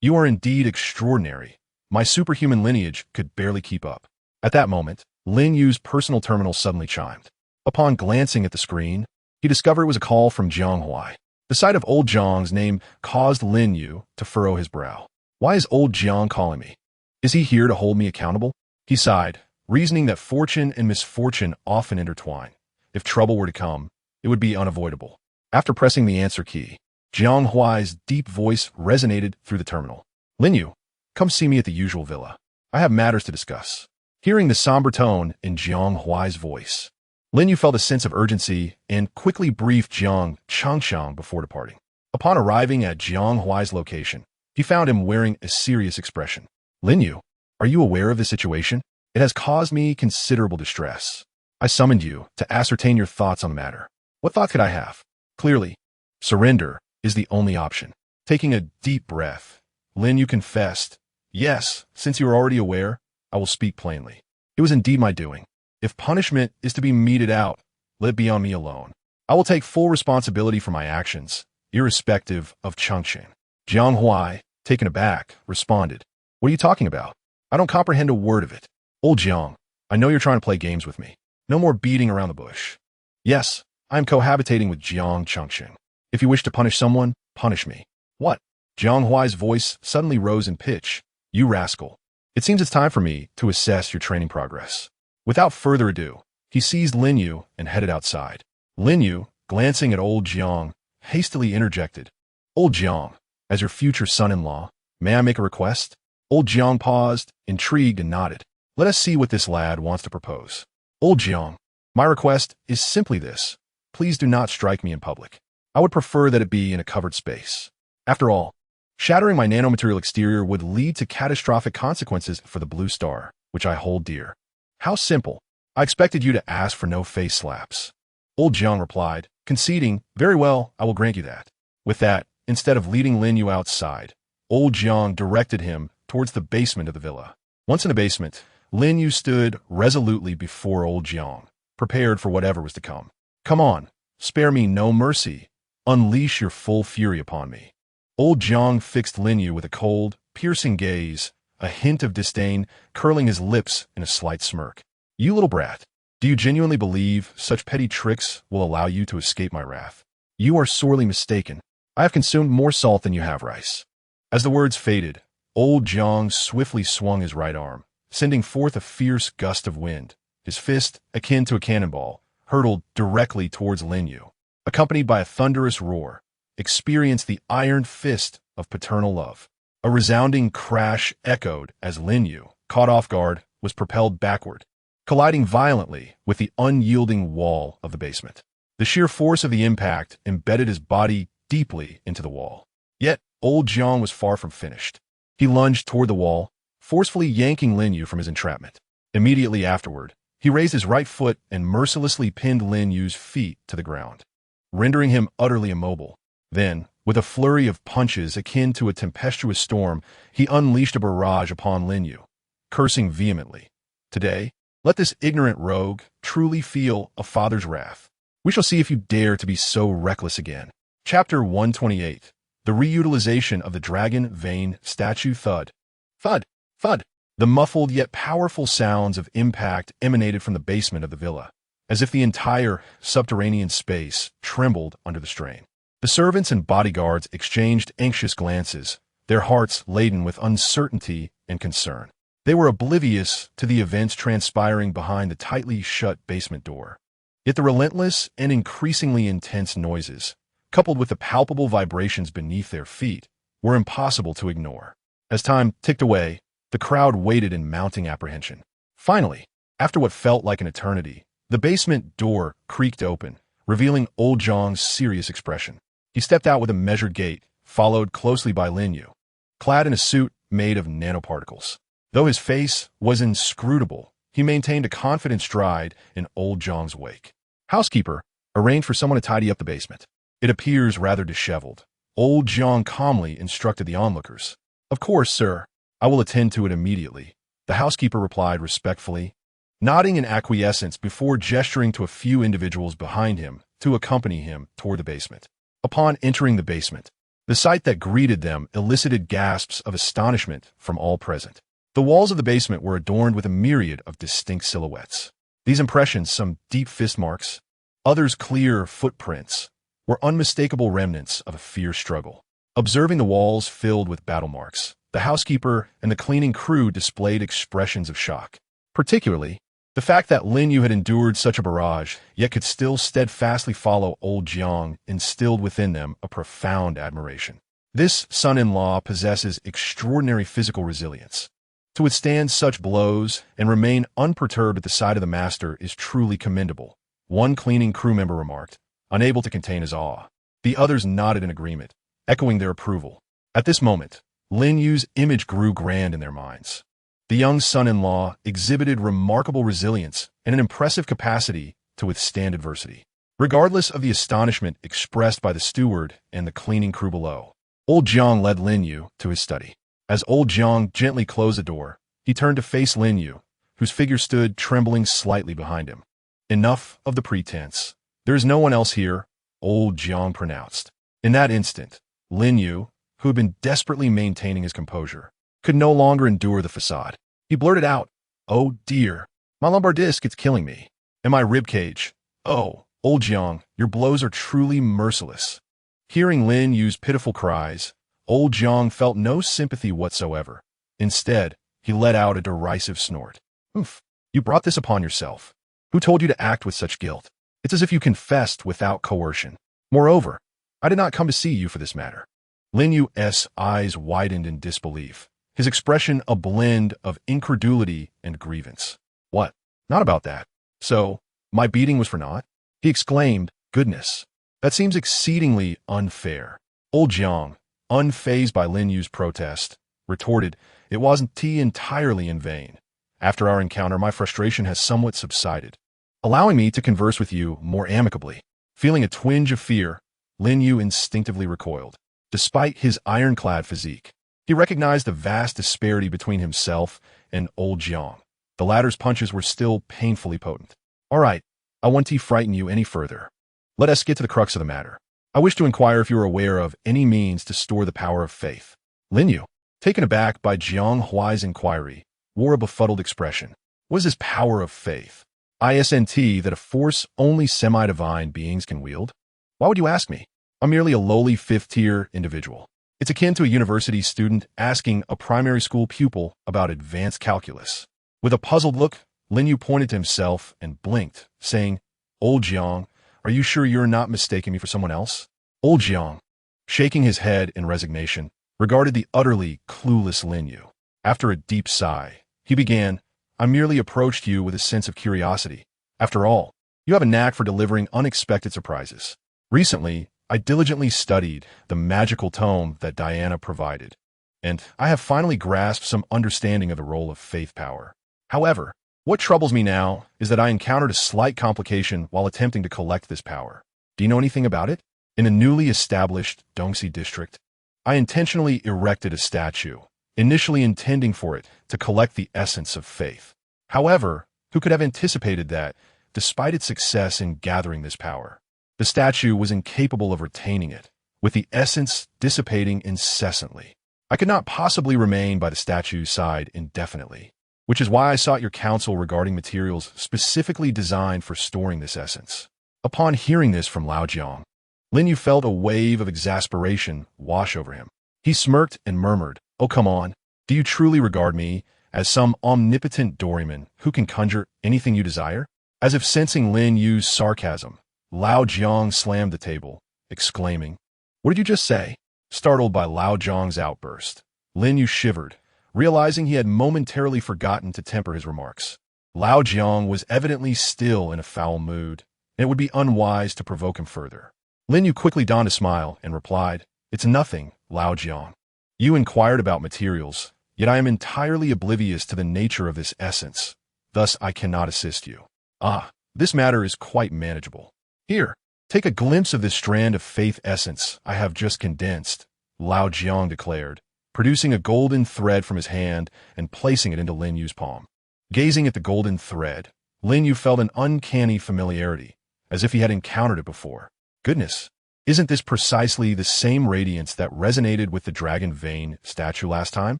You are indeed extraordinary. My superhuman lineage could barely keep up. At that moment, Lin Yu's personal terminal suddenly chimed. Upon glancing at the screen, he discovered it was a call from Jiang Huai. The sight of old Jiang's name caused Lin Yu to furrow his brow. Why is old Jiang calling me? Is he here to hold me accountable? He sighed, reasoning that fortune and misfortune often intertwine. If trouble were to come, it would be unavoidable. After pressing the answer key, Jiang Huai's deep voice resonated through the terminal. Lin Yu, come see me at the usual villa. I have matters to discuss. Hearing the somber tone in Jiang Huai's voice, Lin Yu felt a sense of urgency and quickly briefed Jiang Changsheng before departing. Upon arriving at Jiang Huai's location, he found him wearing a serious expression. Lin Yu, are you aware of the situation? It has caused me considerable distress. I summoned you to ascertain your thoughts on the matter. What thought could I have? Clearly, surrender is the only option. Taking a deep breath, Lin Yu confessed, yes, since you are already aware, I will speak plainly. It was indeed my doing. If punishment is to be meted out, let it be on me alone. I will take full responsibility for my actions, irrespective of Changsheng. Jiang Huai, taken aback, responded, what are you talking about? I don't comprehend a word of it. Old Jiang, I know you're trying to play games with me. No more beating around the bush. Yes, I am cohabitating with Jiang Changsheng. If you wish to punish someone, punish me. What? Jiang Huai's voice suddenly rose in pitch. You rascal. It seems it's time for me to assess your training progress. Without further ado, he seized Lin Yu and headed outside. Lin Yu, glancing at old Jiang, hastily interjected. Old Jiang, as your future son-in-law, may I make a request? Old Jiang paused, intrigued, and nodded. Let us see what this lad wants to propose. Old Jiang, my request is simply this. Please do not strike me in public. I would prefer that it be in a covered space. After all, shattering my nanomaterial exterior would lead to catastrophic consequences for the Blue Star, which I hold dear. How simple. I expected you to ask for no face slaps. Old Jiang replied, conceding, very well, I will grant you that. With that, instead of leading Lin Yu outside, old Jiang directed him towards the basement of the villa. Once in the basement, Lin Yu stood resolutely before old Jiang, prepared for whatever was to come. Come on, spare me no mercy. Unleash your full fury upon me. Old Jiang fixed Lin Yu with a cold, piercing gaze, a hint of disdain curling his lips in a slight smirk. You little brat, do you genuinely believe such petty tricks will allow you to escape my wrath? You are sorely mistaken. I have consumed more salt than you have rice. As the words faded, old Jiang swiftly swung his right arm, sending forth a fierce gust of wind. His fist, akin to a cannonball, hurtled directly towards Lin Yu. Accompanied by a thunderous roar, experienced the iron fist of paternal love. A resounding crash echoed as Lin Yu, caught off guard, was propelled backward, colliding violently with the unyielding wall of the basement. The sheer force of the impact embedded his body deeply into the wall. Yet, old Jiang was far from finished. He lunged toward the wall, forcefully yanking Lin Yu from his entrapment. Immediately afterward, he raised his right foot and mercilessly pinned Lin Yu's feet to the ground, rendering him utterly immobile. Then, with a flurry of punches akin to a tempestuous storm, he unleashed a barrage upon Lin Yu, cursing vehemently. Today, let this ignorant rogue truly feel a father's wrath. We shall see if you dare to be so reckless again. Chapter 128. The reutilization of the dragon vein statue. Thud. Thud. Thud. The muffled yet powerful sounds of impact emanated from the basement of the villa, as if the entire subterranean space trembled under the strain. The servants and bodyguards exchanged anxious glances, their hearts laden with uncertainty and concern. They were oblivious to the events transpiring behind the tightly shut basement door. Yet the relentless and increasingly intense noises, coupled with the palpable vibrations beneath their feet, were impossible to ignore. As time ticked away, the crowd waited in mounting apprehension. Finally, after what felt like an eternity, the basement door creaked open, revealing old Zhang's serious expression. He stepped out with a measured gait, followed closely by Lin Yu, clad in a suit made of nanoparticles. Though his face was inscrutable, he maintained a confident stride in old Zhang's wake. Housekeeper, arrange for someone to tidy up the basement. It appears rather disheveled. Old Zhang calmly instructed the onlookers. Of course, sir. I will attend to it immediately, the housekeeper replied respectfully, nodding in acquiescence before gesturing to a few individuals behind him to accompany him toward the basement. Upon entering the basement, the sight that greeted them elicited gasps of astonishment from all present. The walls of the basement were adorned with a myriad of distinct silhouettes. These impressions, some deep fist marks, others clear footprints, were unmistakable remnants of a fierce struggle. Observing the walls filled with battle marks, the housekeeper and the cleaning crew displayed expressions of shock. Particularly, the fact that Lin Yu had endured such a barrage, yet could still steadfastly follow old Jiang, instilled within them a profound admiration. This son-in-law possesses extraordinary physical resilience. To withstand such blows and remain unperturbed at the side of the master is truly commendable, one cleaning crew member remarked, unable to contain his awe. The others nodded in agreement, echoing their approval. At this moment, Lin Yu's image grew grand in their minds. The young son-in-law exhibited remarkable resilience and an impressive capacity to withstand adversity. Regardless of the astonishment expressed by the steward and the cleaning crew below, old Jiang led Lin Yu to his study. As old Jiang gently closed the door, he turned to face Lin Yu, whose figure stood trembling slightly behind him. Enough of the pretense. There is no one else here, old Jiang pronounced. In that instant, Lin Yu, who had been desperately maintaining his composure, could no longer endure the facade. He blurted out, "Oh dear, my lumbar disc is killing me. And my rib cage. Oh, old Jiang, your blows are truly merciless." Hearing Lin Yu's pitiful cries, old Jiang felt no sympathy whatsoever. Instead, he let out a derisive snort. "Oof, you brought this upon yourself. Who told you to act with such guilt? It's as if you confessed without coercion. Moreover, I did not come to see you for this matter." Lin Yu's eyes widened in disbelief, his expression a blend of incredulity and grievance. "What? Not about that. So, my beating was for naught?" he exclaimed. "Goodness, that seems exceedingly unfair." Old Jiang, unfazed by Lin Yu's protest, retorted, "It wasn't entirely in vain. After our encounter, my frustration has somewhat subsided, allowing me to converse with you more amicably." Feeling a twinge of fear, Lin Yu instinctively recoiled. Despite his ironclad physique, he recognized the vast disparity between himself and old Jiang. The latter's punches were still painfully potent. "All right, I won't frighten you any further. Let us get to the crux of the matter. I wish to inquire if you are aware of any means to store the power of faith." Lin Yu, taken aback by Jiang Huai's inquiry, wore a befuddled expression. "What is this power of faith? Isn't that a force only semi-divine beings can wield? Why would you ask me? I'm merely a lowly fifth-tier individual. It's akin to a university student asking a primary school pupil about advanced calculus." With a puzzled look, Lin Yu pointed to himself and blinked, saying, "Old Jiang, are you sure you're not mistaking me for someone else?" Old Jiang, shaking his head in resignation, regarded the utterly clueless Lin Yu. After a deep sigh, he began, "I merely approached you with a sense of curiosity. After all, you have a knack for delivering unexpected surprises. Recently, I diligently studied the magical tome that Diana provided, and I have finally grasped some understanding of the role of faith power. However, what troubles me now is that I encountered a slight complication while attempting to collect this power. Do you know anything about it? In a newly established Dongxi district, I intentionally erected a statue, initially intending for it to collect the essence of faith. However, who could have anticipated that, despite its success in gathering this power, the statue was incapable of retaining it, with the essence dissipating incessantly? I could not possibly remain by the statue's side indefinitely, which is why I sought your counsel regarding materials specifically designed for storing this essence." Upon hearing this from Lao Jiang, Lin Yu felt a wave of exasperation wash over him. He smirked and murmured, "Oh, come on. Do you truly regard me as some omnipotent doryman who can conjure anything you desire? As if sensing Lin Yu's sarcasm, Lao Jiang slammed the table, exclaiming, "What did you just say?" Startled by Lao Jiang's outburst, Lin Yu shivered, realizing he had momentarily forgotten to temper his remarks. Lao Jiang was evidently still in a foul mood, and it would be unwise to provoke him further. Lin Yu quickly donned a smile and replied, "It's nothing, Lao Jiang. You inquired about materials, yet I am entirely oblivious to the nature of this essence. Thus I cannot assist you. Ah, this matter is quite manageable. Here, take a glimpse of this strand of faith essence I have just condensed," Lao Jiang declared, producing a golden thread from his hand and placing it into Lin Yu's palm. Gazing at the golden thread, Lin Yu felt an uncanny familiarity, as if he had encountered it before. Goodness, isn't this precisely the same radiance that resonated with the dragon vein statue last time?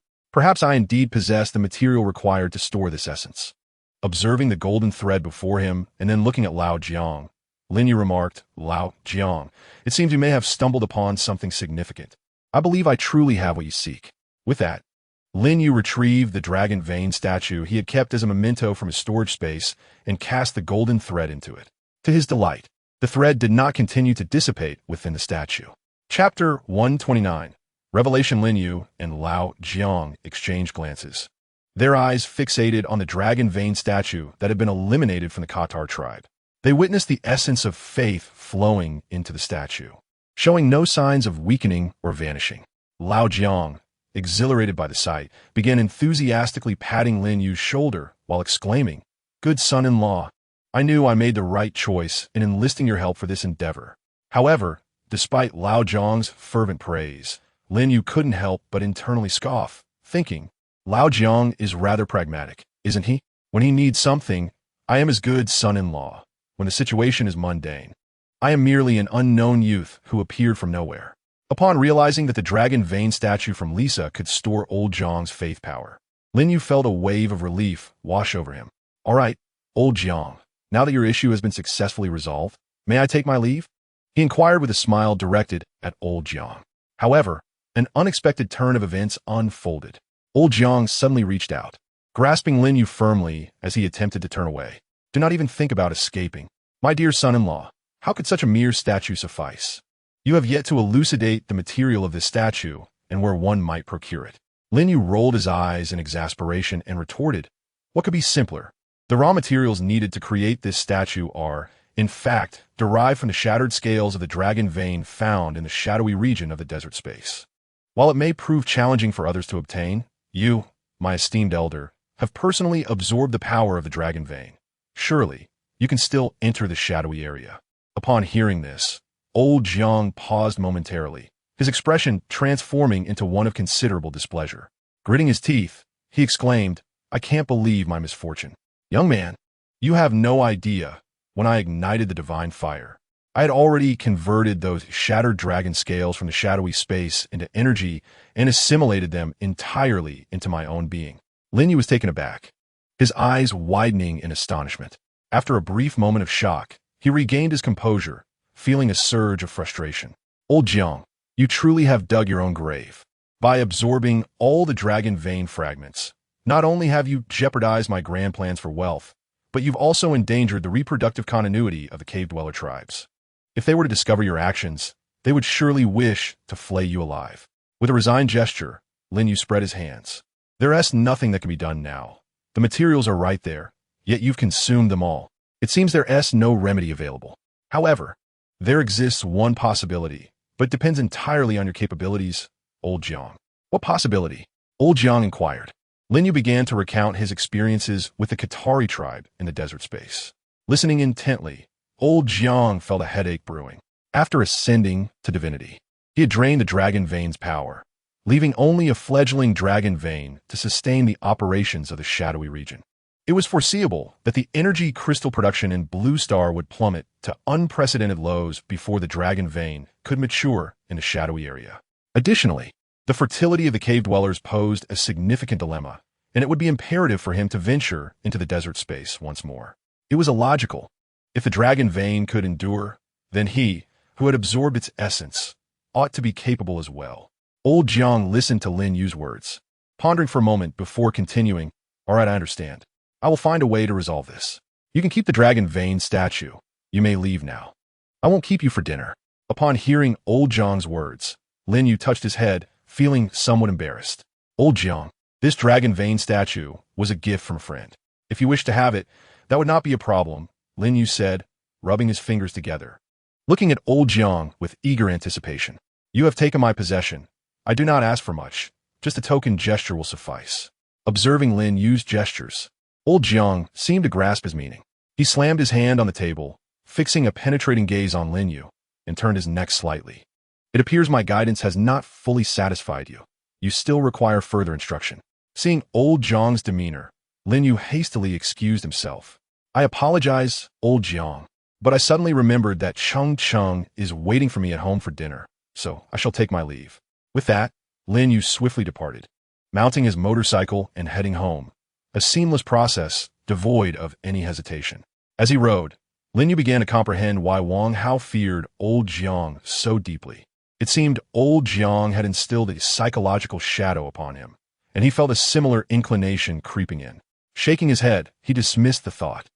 Perhaps I indeed possess the material required to store this essence. Observing the golden thread before him and then looking at Lao Jiang, Lin Yu remarked, "Lao Jiang, it seems you may have stumbled upon something significant. I believe I truly have what you seek." With that, Lin Yu retrieved the dragon vein statue he had kept as a memento from his storage space and cast the golden thread into it. To his delight, the thread did not continue to dissipate within the statue. Chapter 129. Revelation. Lin Yu and Lao Jiang exchanged glances, their eyes fixated on the dragon vein statue that had been eliminated from the Qatar tribe. They witnessed the essence of faith flowing into the statue, showing no signs of weakening or vanishing. Lao Jiang, exhilarated by the sight, began enthusiastically patting Lin Yu's shoulder while exclaiming, "Good son-in-law, I knew I made the right choice in enlisting your help for this endeavor." However, despite Lao Jiang's fervent praise, Lin Yu couldn't help but internally scoff, thinking, "Lao Jiang is rather pragmatic, isn't he? When he needs something, I am his good son-in-law. When the situation is mundane, I am merely an unknown youth who appeared from nowhere." Upon realizing that the dragon vein statue from Lisa could store old Jiang's faith power, Lin Yu felt a wave of relief wash over him. "All right, old Jiang, now that your issue has been successfully resolved, may I take my leave?" He inquired with a smile directed at old Jiang. However, an unexpected turn of events unfolded. Old Jiang suddenly reached out, grasping Lin Yu firmly as he attempted to turn away. "Do not even think about escaping. My dear son-in-law, how could such a mere statue suffice? You have yet to elucidate the material of this statue and where one might procure it." Lin Yu rolled his eyes in exasperation and retorted, "What could be simpler? The raw materials needed to create this statue are, in fact, derived from the shattered scales of the dragon vein found in the shadowy region of the desert space. While it may prove challenging for others to obtain, you, my esteemed elder, have personally absorbed the power of the dragon vein. Surely, you can still enter the shadowy area." Upon hearing this, old Jiang paused momentarily, his expression transforming into one of considerable displeasure. Gritting his teeth, he exclaimed, "I can't believe my misfortune. Young man, you have no idea. When I ignited the divine fire, I had already converted those shattered dragon scales from the shadowy space into energy and assimilated them entirely into my own being." Lin Yu was taken aback, his eyes widening in astonishment. After a brief moment of shock, he regained his composure, feeling a surge of frustration. "Old Jiang, you truly have dug your own grave. By absorbing all the dragon vein fragments, not only have you jeopardized my grand plans for wealth, but you've also endangered the reproductive continuity of the cave-dweller tribes. If they were to discover your actions, they would surely wish to flay you alive." With a resigned gesture, Lin Yu spread his hands. "There's nothing that can be done now. The materials are right there, yet you've consumed them all. It seems there's no remedy available. However, there exists one possibility, but it depends entirely on your capabilities, old Jiang." "What possibility?" old Jiang inquired. Lin Yu began to recount his experiences with the Qatari tribe in the desert space. Listening intently, old Jiang felt a headache brewing. After ascending to divinity, he had drained the dragon vein's power, leaving only a fledgling dragon vein to sustain the operations of the shadowy region. It was foreseeable that the energy crystal production in Blue Star would plummet to unprecedented lows before the dragon vein could mature in the shadowy area. Additionally, the fertility of the cave dwellers posed a significant dilemma, and it would be imperative for him to venture into the desert space once more. It was illogical. If the dragon vein could endure, then he, who had absorbed its essence, ought to be capable as well. Old Jiang listened to Lin Yu's words, pondering for a moment before continuing, All right, I understand. I will find a way to resolve this. You can keep the dragon vein statue. You may leave now. I won't keep you for dinner. Upon hearing old Jiang's words, Lin Yu touched his head, feeling somewhat embarrassed. Old Jiang, this dragon vein statue was a gift from a friend. If you wish to have it, that would not be a problem, Lin Yu said, rubbing his fingers together. Looking at old Jiang with eager anticipation. You have taken my possession. I do not ask for much. Just a token gesture will suffice. Observing Lin Yu's gestures, old Jiang seemed to grasp his meaning. He slammed his hand on the table, fixing a penetrating gaze on Lin Yu, and turned his neck slightly. It appears my guidance has not fully satisfied you. You still require further instruction. Seeing old Jiang's demeanor, Lin Yu hastily excused himself. I apologize, old Jiang, but I suddenly remembered that Cheng Cheng is waiting for me at home for dinner, so I shall take my leave. With that, Lin Yu swiftly departed, mounting his motorcycle and heading home, a seamless process devoid of any hesitation. As he rode, Lin Yu began to comprehend why Wang Hao feared old Jiang so deeply. It seemed old Jiang had instilled a psychological shadow upon him, and he felt a similar inclination creeping in. Shaking his head, he dismissed the thought,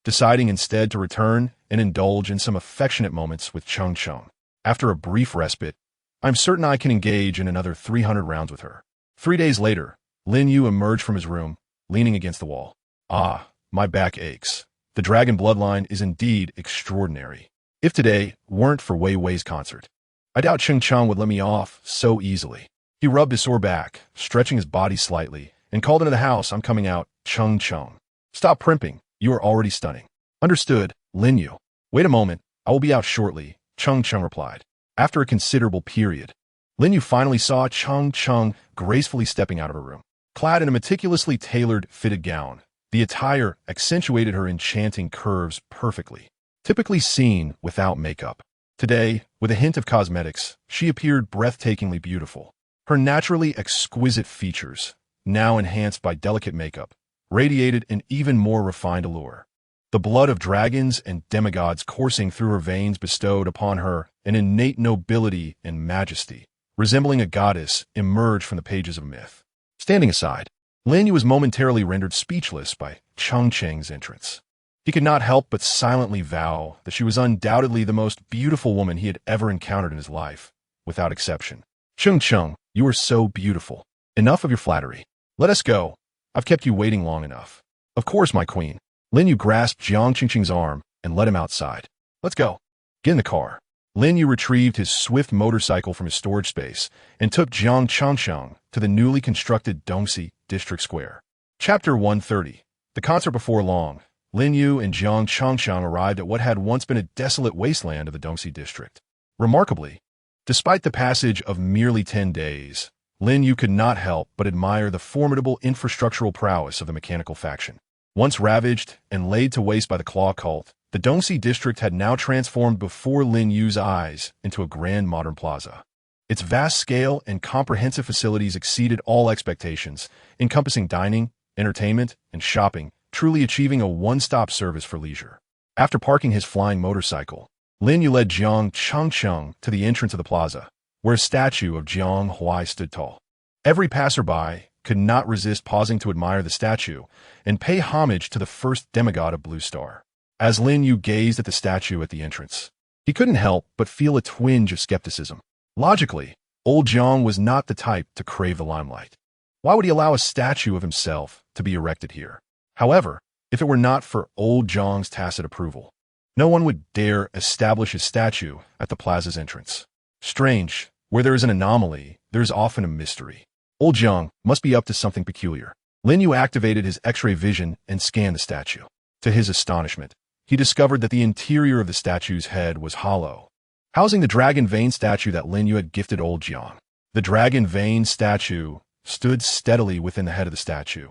deciding instead to return and indulge in some affectionate moments with Cheng Cheng. After a brief respite, I'm certain I can engage in another 300 rounds with her. 3 days later, Lin Yu emerged from his room, leaning against the wall. Ah, my back aches. The dragon bloodline is indeed extraordinary. If today weren't for Wei Wei's concert, I doubt Cheng Cheng would let me off so easily. He rubbed his sore back, stretching his body slightly, and called into the house. I'm coming out, Cheng Cheng. Stop primping. You are already stunning. Understood, Lin Yu. Wait a moment. I will be out shortly, Cheng Cheng replied. After a considerable period, Lin Yu finally saw Cheng Cheng gracefully stepping out of her room. Clad in a meticulously tailored, fitted gown, the attire accentuated her enchanting curves perfectly. Typically seen without makeup, today, with a hint of cosmetics, she appeared breathtakingly beautiful. Her naturally exquisite features, now enhanced by delicate makeup, radiated an even more refined allure. The blood of dragons and demigods coursing through her veins bestowed upon her an innate nobility and majesty, resembling a goddess emerged from the pages of myth. Standing aside, Lin Yu was momentarily rendered speechless by Cheng Cheng's entrance. He could not help but silently vow that she was undoubtedly the most beautiful woman he had ever encountered in his life, without exception. Cheng Cheng, you are so beautiful. Enough of your flattery. Let us go. I've kept you waiting long enough. Of course, my queen. Lin Yu grasped Jiang Qingqing's arm and led him outside. Let's go. Get in the car. Lin Yu retrieved his swift motorcycle from his storage space and took Jiang Changsheng to the newly constructed Dongxi District Square. Chapter 130. The concert before long, Lin Yu and Jiang Changsheng arrived at what had once been a desolate wasteland of the Dongxi District. Remarkably, despite the passage of merely 10 days, Lin Yu could not help but admire the formidable infrastructural prowess of the mechanical faction. Once ravaged and laid to waste by the Claw cult, the Dongxi district had now transformed before Lin Yu's eyes into a grand modern plaza. Its vast scale and comprehensive facilities exceeded all expectations, encompassing dining, entertainment, and shopping, truly achieving a one-stop service for leisure. After parking his flying motorcycle, Lin Yu led Jiang Changsheng to the entrance of the plaza, where a statue of Jiang Huai stood tall. Every passerby could not resist pausing to admire the statue and pay homage to the first demigod of Blue Star. As Lin Yu gazed at the statue at the entrance, he couldn't help but feel a twinge of skepticism. Logically, old Jiang was not the type to crave the limelight. Why would he allow a statue of himself to be erected here? However, if it were not for old Jiang's tacit approval, no one would dare establish his statue at the plaza's entrance. Strange, where there is an anomaly, there is often a mystery. Old Jiang must be up to something peculiar. Lin Yu activated his X-ray vision and scanned the statue. To his astonishment, he discovered that the interior of the statue's head was hollow, housing the dragon vein statue that Lin Yu had gifted old Jiang. The dragon vein statue stood steadily within the head of the statue,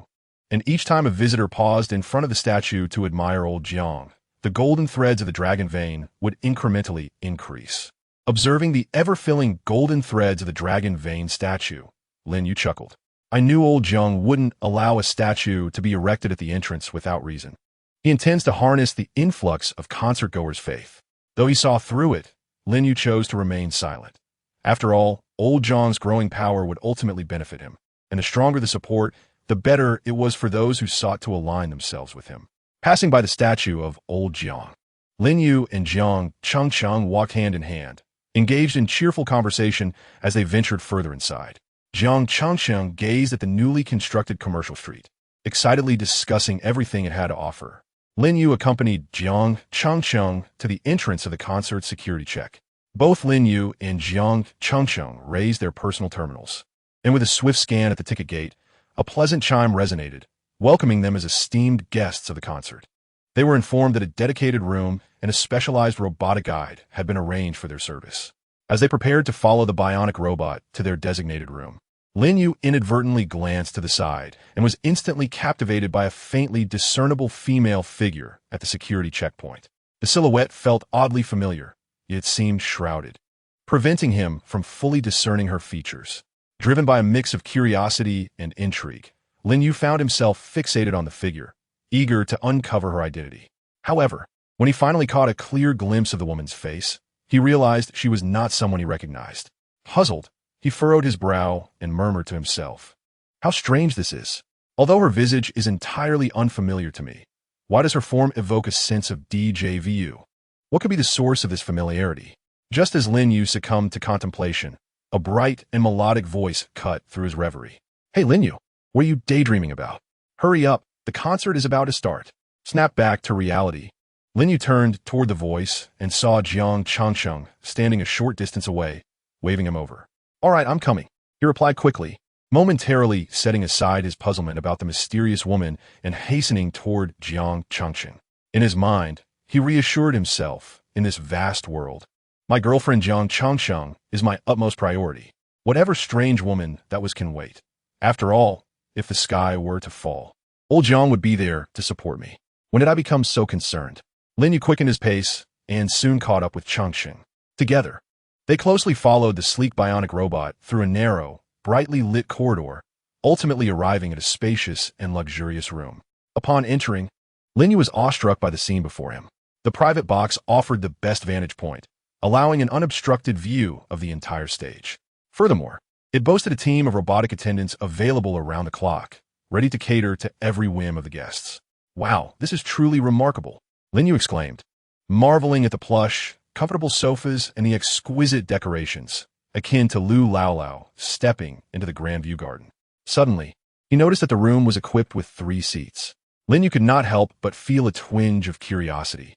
and each time a visitor paused in front of the statue to admire old Jiang, the golden threads of the dragon vein would incrementally increase. Observing the ever-filling golden threads of the dragon vein statue, Lin Yu chuckled. I knew old Jiang wouldn't allow a statue to be erected at the entrance without reason. He intends to harness the influx of concert-goers' faith. Though he saw through it, Lin Yu chose to remain silent. After all, old Jiang's growing power would ultimately benefit him, and the stronger the support, the better it was for those who sought to align themselves with him. Passing by the statue of old Jiang, Lin Yu and Jiang Changcheng walked hand in hand, engaged in cheerful conversation as they ventured further inside. Jiang Changcheng gazed at the newly constructed commercial street, excitedly discussing everything it had to offer. Lin Yu accompanied Jiang Changcheng to the entrance of the concert security check. Both Lin Yu and Jiang Changcheng raised their personal terminals, and with a swift scan at the ticket gate, a pleasant chime resonated, welcoming them as esteemed guests of the concert. They were informed that a dedicated room and a specialized robotic guide had been arranged for their service. As they prepared to follow the bionic robot to their designated room, Lin Yu inadvertently glanced to the side and was instantly captivated by a faintly discernible female figure at the security checkpoint. The silhouette felt oddly familiar, yet seemed shrouded, preventing him from fully discerning her features. Driven by a mix of curiosity and intrigue, Lin Yu found himself fixated on the figure, eager to uncover her identity. However, when he finally caught a clear glimpse of the woman's face, he realized she was not someone he recognized. Puzzled, he furrowed his brow and murmured to himself, "How strange this is. Although her visage is entirely unfamiliar to me, why does her form evoke a sense of déjà vu? What could be the source of this familiarity?" Just as Lin Yu succumbed to contemplation, a bright and melodic voice cut through his reverie. "Hey Lin Yu, what are you daydreaming about? Hurry up, the concert is about to start." Snap back to reality. Lin Yu turned toward the voice and saw Jiang Changcheng standing a short distance away, waving him over. "All right, I'm coming," he replied quickly, momentarily setting aside his puzzlement about the mysterious woman and hastening toward Jiang Changcheng. In his mind, he reassured himself, in this vast world, my girlfriend Jiang Changcheng is my utmost priority. Whatever strange woman that was can wait. After all, if the sky were to fall, old Jiang would be there to support me. When did I become so concerned? Lin Yu quickened his pace and soon caught up with Changcheng. Together, they closely followed the sleek bionic robot through a narrow, brightly lit corridor, ultimately arriving at a spacious and luxurious room. Upon entering, Lin Yu was awestruck by the scene before him. The private box offered the best vantage point, allowing an unobstructed view of the entire stage. Furthermore, it boasted a team of robotic attendants available around the clock, ready to cater to every whim of the guests. "Wow, this is truly remarkable," Lin Yu exclaimed, marveling at the plush, comfortable sofas and the exquisite decorations, akin to Lu Lao stepping into the Grand View Garden. Suddenly, he noticed that the room was equipped with 3 seats. Lin Yu could not help but feel a twinge of curiosity,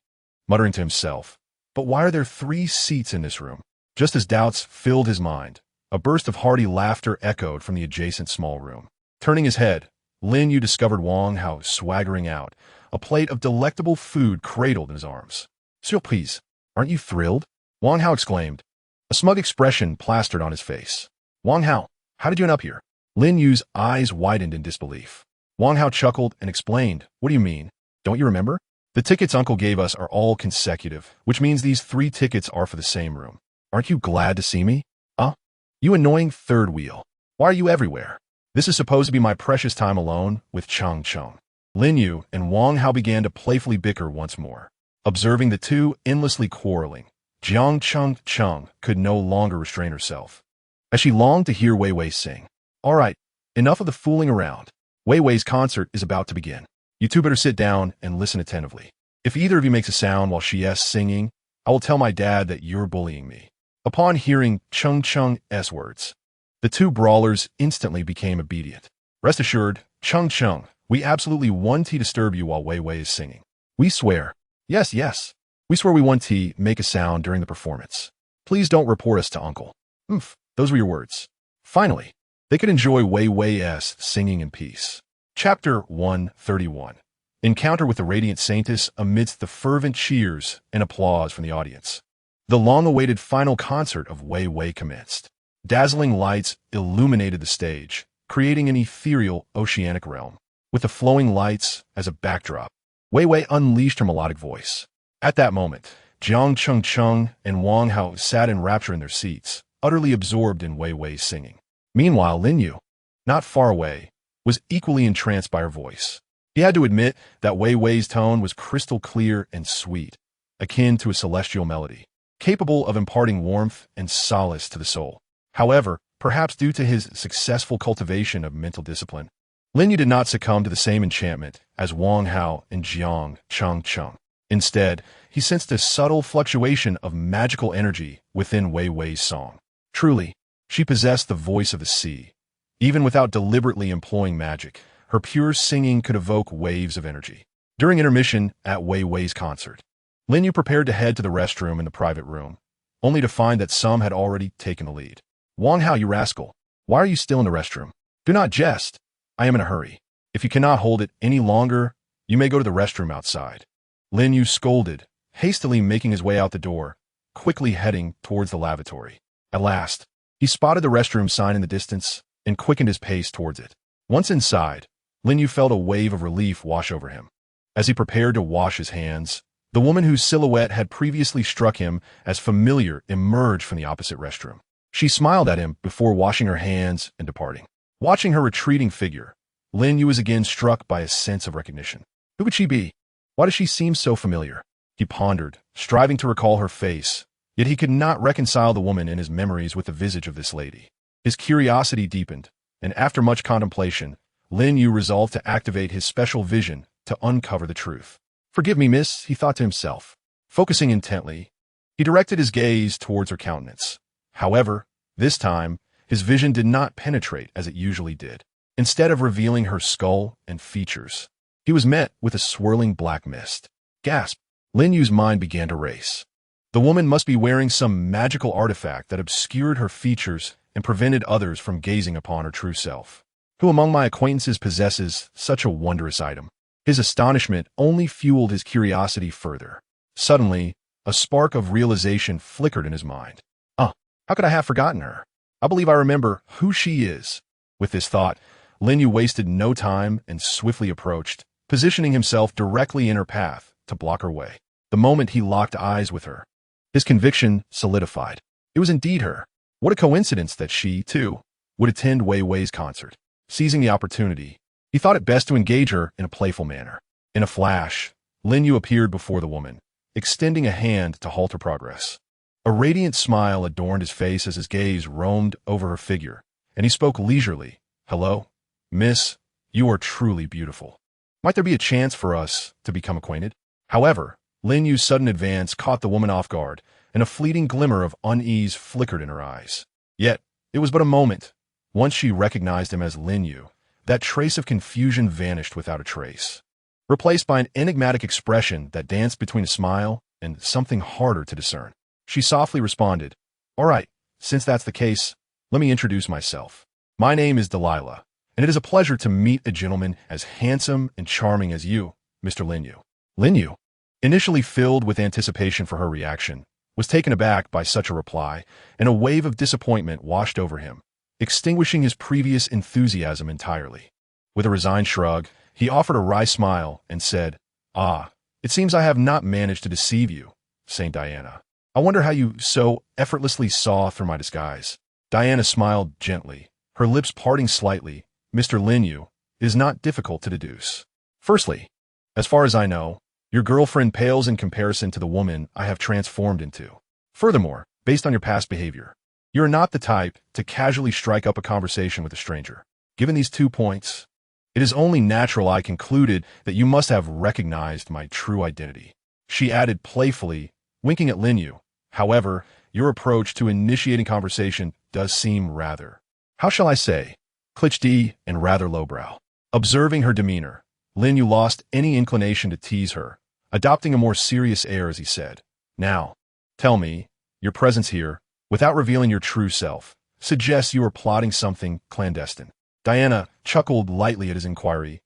muttering to himself, "But why are there 3 seats in this room?" Just as doubts filled his mind, a burst of hearty laughter echoed from the adjacent small room. Turning his head, Lin Yu discovered Wang Hao swaggering out, a plate of delectable food cradled in his arms. "Surprise! Aren't you thrilled?" Wang Hao exclaimed, a smug expression plastered on his face. "Wang Hao, how did you end up here?" Lin Yu's eyes widened in disbelief. Wang Hao chuckled and explained, "What do you mean? Don't you remember? The tickets Uncle gave us are all consecutive, which means these 3 tickets are for the same room. Aren't you glad to see me? You annoying third wheel. Why are you everywhere? This is supposed to be my precious time alone with Changcheng." Lin Yu and Wang Hao began to playfully bicker once more. Observing the two endlessly quarreling, Jiang Changcheng could no longer restrain herself, as she longed to hear Wei Wei sing. "All right, enough of the fooling around. Wei Wei's concert is about to begin. You two better sit down and listen attentively. If either of you makes a sound while she is singing, I will tell my dad that you're bullying me." Upon hearing Changcheng's words, the 2 brawlers instantly became obedient. "Rest assured, Changcheng, we absolutely won't disturb you while Wei Wei is singing. We swear. Yes. We swear we won't make a sound during the performance. Please don't report us to Uncle." Those were your words. Finally, they could enjoy Wei Wei's singing in peace. Chapter 131. Encounter with the Radiant Saintess amidst the fervent cheers and applause from the audience. The long-awaited final concert of Wei Wei commenced. Dazzling lights illuminated the stage, creating an ethereal oceanic realm. With the flowing lights as a backdrop, Wei Wei unleashed her melodic voice. At that moment, Jiang Changcheng and Wang Hao sat in rapture in their seats, utterly absorbed in Wei Wei's singing. Meanwhile, Lin Yu, not far away, was equally entranced by her voice. He had to admit that Wei Wei's tone was crystal clear and sweet, akin to a celestial melody, capable of imparting warmth and solace to the soul. However, perhaps due to his successful cultivation of mental discipline, Lin Yu did not succumb to the same enchantment as Wang Hao and Jiang Changcheng. Instead, he sensed a subtle fluctuation of magical energy within Wei Wei's song. Truly, she possessed the voice of the sea. Even without deliberately employing magic, her pure singing could evoke waves of energy. During intermission at Wei Wei's concert, Lin Yu prepared to head to the restroom in the private room, only to find that some had already taken the lead. Wang Hao, you rascal, why are you still in the restroom? Do not jest. I am in a hurry. If you cannot hold it any longer, you may go to the restroom outside. Lin Yu scolded, hastily making his way out the door, quickly heading towards the lavatory. At last, he spotted the restroom sign in the distance and quickened his pace towards it. Once inside, Lin Yu felt a wave of relief wash over him. As he prepared to wash his hands, the woman whose silhouette had previously struck him as familiar emerged from the opposite restroom. She smiled at him before washing her hands and departing. Watching her retreating figure, Lin Yu was again struck by a sense of recognition. Who could she be? Why does she seem so familiar? He pondered, striving to recall her face, yet he could not reconcile the woman in his memories with the visage of this lady. His curiosity deepened, and after much contemplation, Lin Yu resolved to activate his special vision to uncover the truth. Forgive me, miss, he thought to himself. Focusing intently, he directed his gaze towards her countenance. However, this time, his vision did not penetrate as it usually did. Instead of revealing her skull and features, he was met with a swirling black mist. Gasp! Lin Yu's mind began to race. The woman must be wearing some magical artifact that obscured her features and prevented others from gazing upon her true self. Who among my acquaintances possesses such a wondrous item? His astonishment only fueled his curiosity further. Suddenly, a spark of realization flickered in his mind. How could I have forgotten her? I believe I remember who she is. With this thought, Lin Yu wasted no time and swiftly approached, positioning himself directly in her path to block her way. The moment he locked eyes with her, his conviction solidified. It was indeed her. What a coincidence that she, too, would attend Wei Wei's concert. Seizing the opportunity, he thought it best to engage her in a playful manner. In a flash, Lin Yu appeared before the woman, extending a hand to halt her progress. A radiant smile adorned his face as his gaze roamed over her figure, and he spoke leisurely. Hello, miss, you are truly beautiful. Might there be a chance for us to become acquainted? However, Lin Yu's sudden advance caught the woman off guard, and a fleeting glimmer of unease flickered in her eyes. Yet, it was but a moment. Once she recognized him as Lin Yu, that trace of confusion vanished without a trace, replaced by an enigmatic expression that danced between a smile and something harder to discern. She softly responded, All right, since that's the case, let me introduce myself. My name is Delilah, and it is a pleasure to meet a gentleman as handsome and charming as you, Mr. Lin Yu. Lin Yu, initially filled with anticipation for her reaction, was taken aback by such a reply, and a wave of disappointment washed over him, extinguishing his previous enthusiasm entirely. With a resigned shrug, he offered a wry smile and said, It seems I have not managed to deceive you, Saint Diana. I wonder how you so effortlessly saw through my disguise. Diana smiled gently, her lips parting slightly. Mr. Lin Yu, it is not difficult to deduce. Firstly, as far as I know, your girlfriend pales in comparison to the woman I have transformed into. Furthermore, based on your past behavior, you are not the type to casually strike up a conversation with a stranger. Given these 2 points, it is only natural I concluded that you must have recognized my true identity. She added playfully, winking at Lin Yu. However, your approach to initiating conversation does seem rather, how shall I say, cliché and rather lowbrow. Observing her demeanor, Lin Yu lost any inclination to tease her, adopting a more serious air as he said, Now, tell me, your presence here, without revealing your true self, suggests you are plotting something clandestine. Diana chuckled lightly at his inquiry.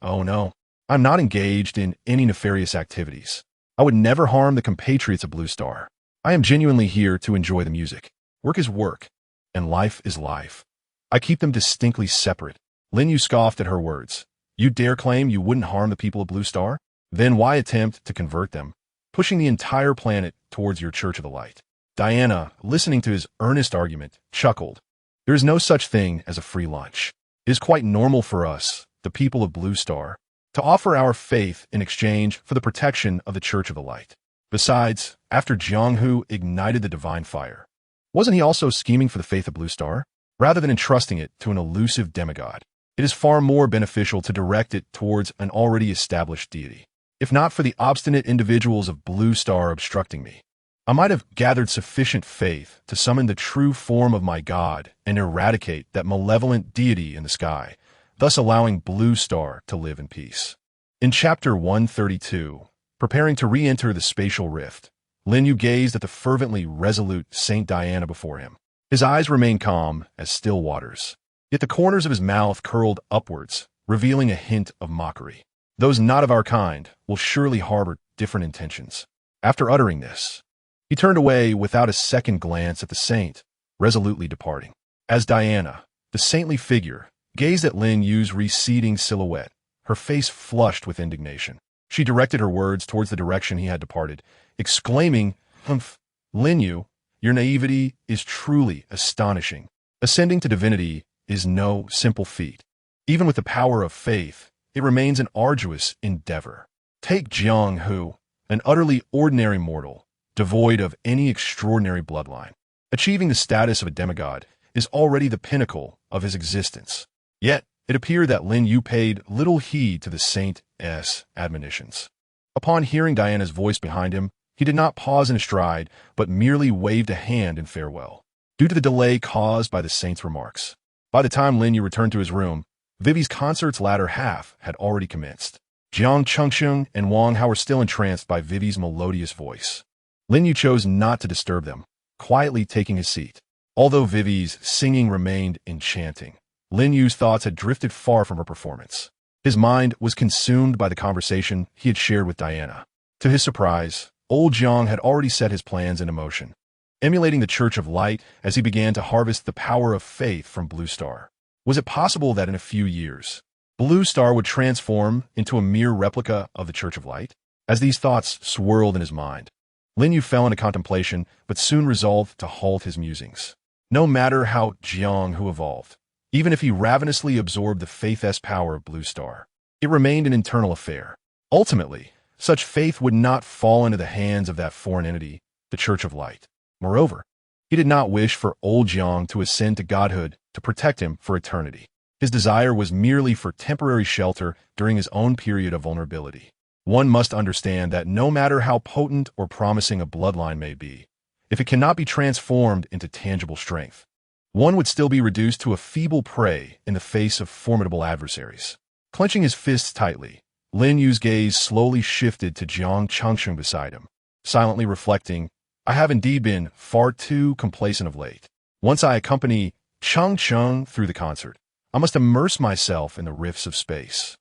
Oh no, I'm not engaged in any nefarious activities. I would never harm the compatriots of Blue Star. I am genuinely here to enjoy the music. Work is work, and life is life. I keep them distinctly separate. Lin Yu scoffed at her words. You dare claim you wouldn't harm the people of Blue Star? Then why attempt to convert them, pushing the entire planet towards your Church of the Light? Diana, listening to his earnest argument, chuckled. There is no such thing as a free lunch. It is quite normal for us, the people of Blue Star, to offer our faith in exchange for the protection of the Church of the Light. Besides, after Jianghu ignited the divine fire, wasn't he also scheming for the faith of Blue Star, rather than entrusting it to an elusive demigod? It is far more beneficial to direct it towards an already established deity. If not for the obstinate individuals of Blue Star obstructing me, I might have gathered sufficient faith to summon the true form of my god and eradicate that malevolent deity in the sky, thus allowing Blue Star to live in peace. In Chapter 132, preparing to re-enter the spatial rift, Lin Yu gazed at the fervently resolute Saint Diana before him. His eyes remained calm as still waters, yet the corners of his mouth curled upwards, revealing a hint of mockery. Those not of our kind will surely harbor different intentions. After uttering this, he turned away without a second glance at the saint, resolutely departing. As Diana, the saintly figure, gazed at Lin Yu's receding silhouette, her face flushed with indignation. She directed her words towards the direction he had departed, exclaiming, "Humph, Lin Yu, your naivety is truly astonishing. Ascending to divinity is no simple feat. Even with the power of faith, it remains an arduous endeavor. Take Jiang Hu, an utterly ordinary mortal, devoid of any extraordinary bloodline. Achieving the status of a demigod is already the pinnacle of his existence. Yet, it appeared that Lin Yu paid little heed to the saint's admonitions. Upon hearing Diana's voice behind him, he did not pause in his stride, but merely waved a hand in farewell. Due to the delay caused by the saint's remarks, by the time Lin Yu returned to his room, Vivi's concert's latter half had already commenced. Jiang Chengsheng and Wang Hao were still entranced by Vivi's melodious voice. Lin Yu chose not to disturb them, quietly taking his seat. Although Vivi's singing remained enchanting, Lin Yu's thoughts had drifted far from her performance. His mind was consumed by the conversation he had shared with Diana. To his surprise, old Jiang had already set his plans into motion, emulating the Church of Light as he began to harvest the power of faith from Blue Star. Was it possible that in a few years, Blue Star would transform into a mere replica of the Church of Light? As these thoughts swirled in his mind, Lin Yu fell into contemplation, but soon resolved to halt his musings. No matter how Jiang Hu evolved, even if he ravenously absorbed the faith's power of Blue Star, it remained an internal affair. Ultimately, such faith would not fall into the hands of that foreign entity, the Church of Light. Moreover, he did not wish for old Jiang to ascend to godhood to protect him for eternity. His desire was merely for temporary shelter during his own period of vulnerability. One must understand that no matter how potent or promising a bloodline may be, if it cannot be transformed into tangible strength, one would still be reduced to a feeble prey in the face of formidable adversaries. Clenching his fists tightly, Lin Yu's gaze slowly shifted to Jiang Chengsheng beside him, silently reflecting, "I have indeed been far too complacent of late. Once I accompany Chengsheng through the concert, I must immerse myself in the rifts of space,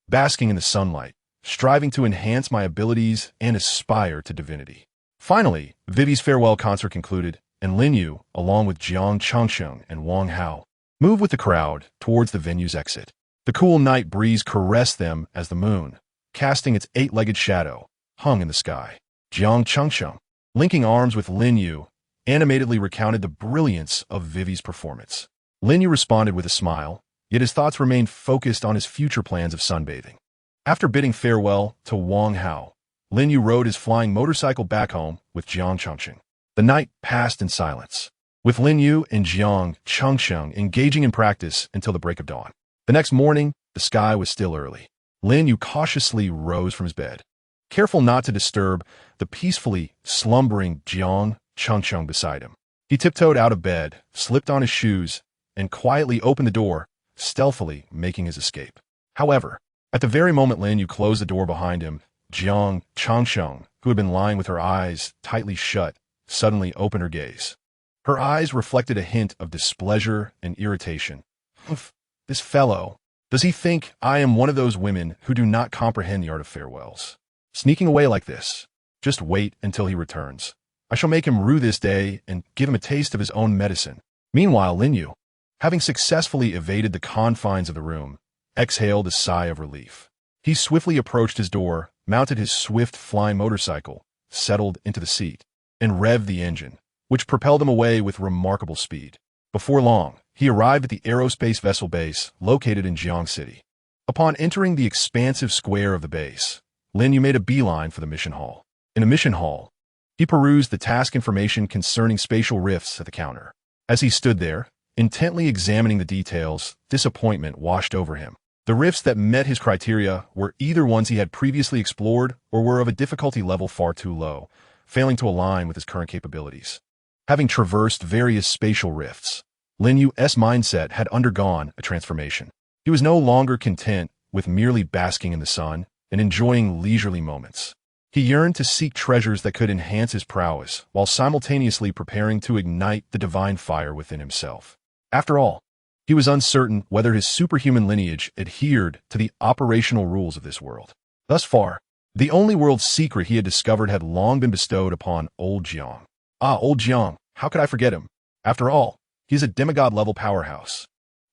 basking in the sunlight, striving to enhance my abilities and aspire to divinity." Finally, Vivi's farewell concert concluded, and Lin Yu, along with Jiang Chengsheng and Wang Hao, moved with the crowd towards the venue's exit. The cool night breeze caressed them as the moon, casting its eight-legged shadow, hung in the sky. Jiang Chengsheng, linking arms with Lin Yu, animatedly recounted the brilliance of Vivi's performance. Lin Yu responded with a smile, yet his thoughts remained focused on his future plans of sunbathing. After bidding farewell to Wang Hao, Lin Yu rode his flying motorcycle back home with Jiang Chengsheng. The night passed in silence, with Lin Yu and Jiang Chengsheng engaging in practice until the break of dawn. The next morning, the sky was still early. Lin Yu cautiously rose from his bed, careful not to disturb the peacefully slumbering Jiang Chengsheng beside him. He tiptoed out of bed, slipped on his shoes, and quietly opened the door, stealthily making his escape. However, at the very moment Lin Yu closed the door behind him, Jiang Chengsheng, who had been lying with her eyes tightly shut, suddenly opened her gaze. Her eyes reflected a hint of displeasure and irritation. "Humph, this fellow. Does he think I am one of those women who do not comprehend the art of farewells? Sneaking away like this. Just wait until he returns. I shall make him rue this day and give him a taste of his own medicine." Meanwhile, Lin Yu, having successfully evaded the confines of the room, exhaled a sigh of relief. He swiftly approached his door, mounted his swift flying motorcycle, settled into the seat, and revved the engine, which propelled him away with remarkable speed. Before long, he arrived at the aerospace vessel base located in Jiang City. Upon entering the expansive square of the base, Lin Yu made a beeline for the mission hall. In the mission hall, he perused the task information concerning spatial rifts at the counter. As he stood there, Intently examining the details, disappointment washed over him. The rifts that met his criteria were either ones he had previously explored or were of a difficulty level far too low, failing to align with his current capabilities. Having traversed various spatial rifts, Lin Yu's mindset had undergone a transformation. He was no longer content with merely basking in the sun and enjoying leisurely moments. He yearned to seek treasures that could enhance his prowess while simultaneously preparing to ignite the divine fire within himself. After all, he was uncertain whether his superhuman lineage adhered to the operational rules of this world. Thus far, the only world secret he had discovered had long been bestowed upon Old Jiang. Old Jiang, how could I forget him? After all, he is a demigod-level powerhouse.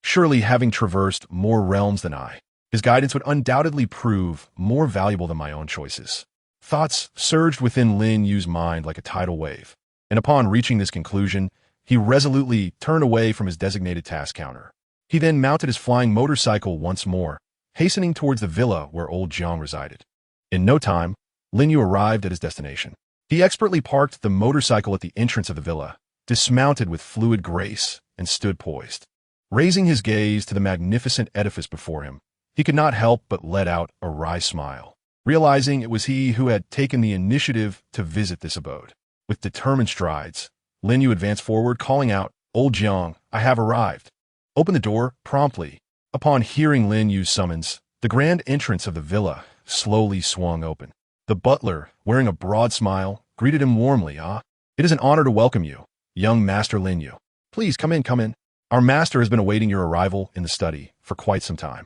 Surely, having traversed more realms than I, his guidance would undoubtedly prove more valuable than my own choices. Thoughts surged within Lin Yu's mind like a tidal wave, and upon reaching this conclusion, he resolutely turned away from his designated task counter. He then mounted his flying motorcycle once more, hastening towards the villa where Old Jiang resided. In no time, Lin Yu arrived at his destination. He expertly parked the motorcycle at the entrance of the villa, dismounted with fluid grace, and stood poised. Raising his gaze to the magnificent edifice before him, he could not help but let out a wry smile, realizing it was he who had taken the initiative to visit this abode. With determined strides, Lin Yu advanced forward, calling out, "Old Jiang, I have arrived." Open the door promptly. Upon hearing Lin Yu's summons, the grand entrance of the villa slowly swung open. The butler, wearing a broad smile, greeted him warmly. It is an honor to welcome you, young Master Lin Yu. Please come in, come in. Our master has been awaiting your arrival in the study for quite some time."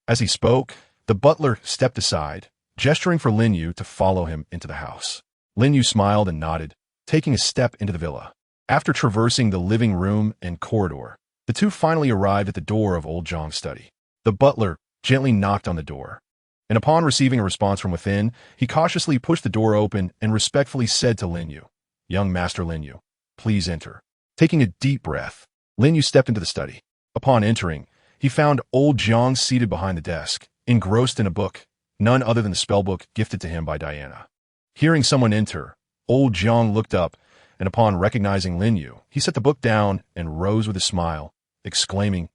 As he spoke, the butler stepped aside, gesturing for Lin Yu to follow him into the house. Lin Yu smiled and nodded, taking a step into the villa. After traversing the living room and corridor, the two finally arrived at the door of Old Jiang's study. The butler gently knocked on the door, and upon receiving a response from within, he cautiously pushed the door open and respectfully said to Lin Yu, "Young Master Lin Yu, please enter." Taking a deep breath, Lin Yu stepped into the study. Upon entering, he found Old Jiang seated behind the desk, engrossed in a book, none other than the spellbook gifted to him by Diana. Hearing someone enter, Old Jiang looked up, and upon recognizing Lin Yu, he set the book down and rose with a smile, exclaiming,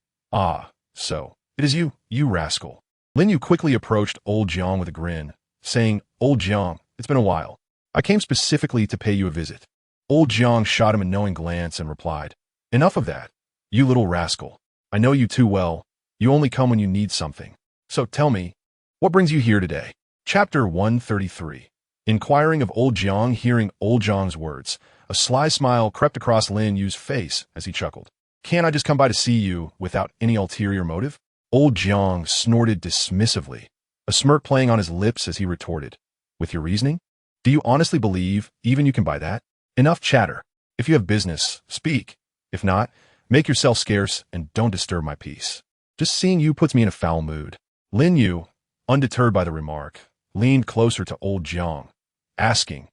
So, it is you, you rascal." Lin Yu quickly approached Old Jiang with a grin, saying, "Old Jiang, it's been a while. I came specifically to pay you a visit." Old Jiang shot him a knowing glance and replied, "Enough of that, you little rascal. I know you too well. You only come when you need something. So tell me, what brings you here today?" Chapter 133. Inquiring of Old Jiang. Hearing Old Jiang's words, a sly smile crept across Lin Yu's face as he chuckled. "Can't I just come by to see you without any ulterior motive?" Old Jiang snorted dismissively, a smirk playing on his lips as he retorted, "With your reasoning? Do you honestly believe even you can buy that? Enough chatter. If you have business, speak. If not, make yourself scarce and don't disturb my peace. Just seeing you puts me in a foul mood." Lin Yu, undeterred by the remark, leaned closer to Old Jiang, asking,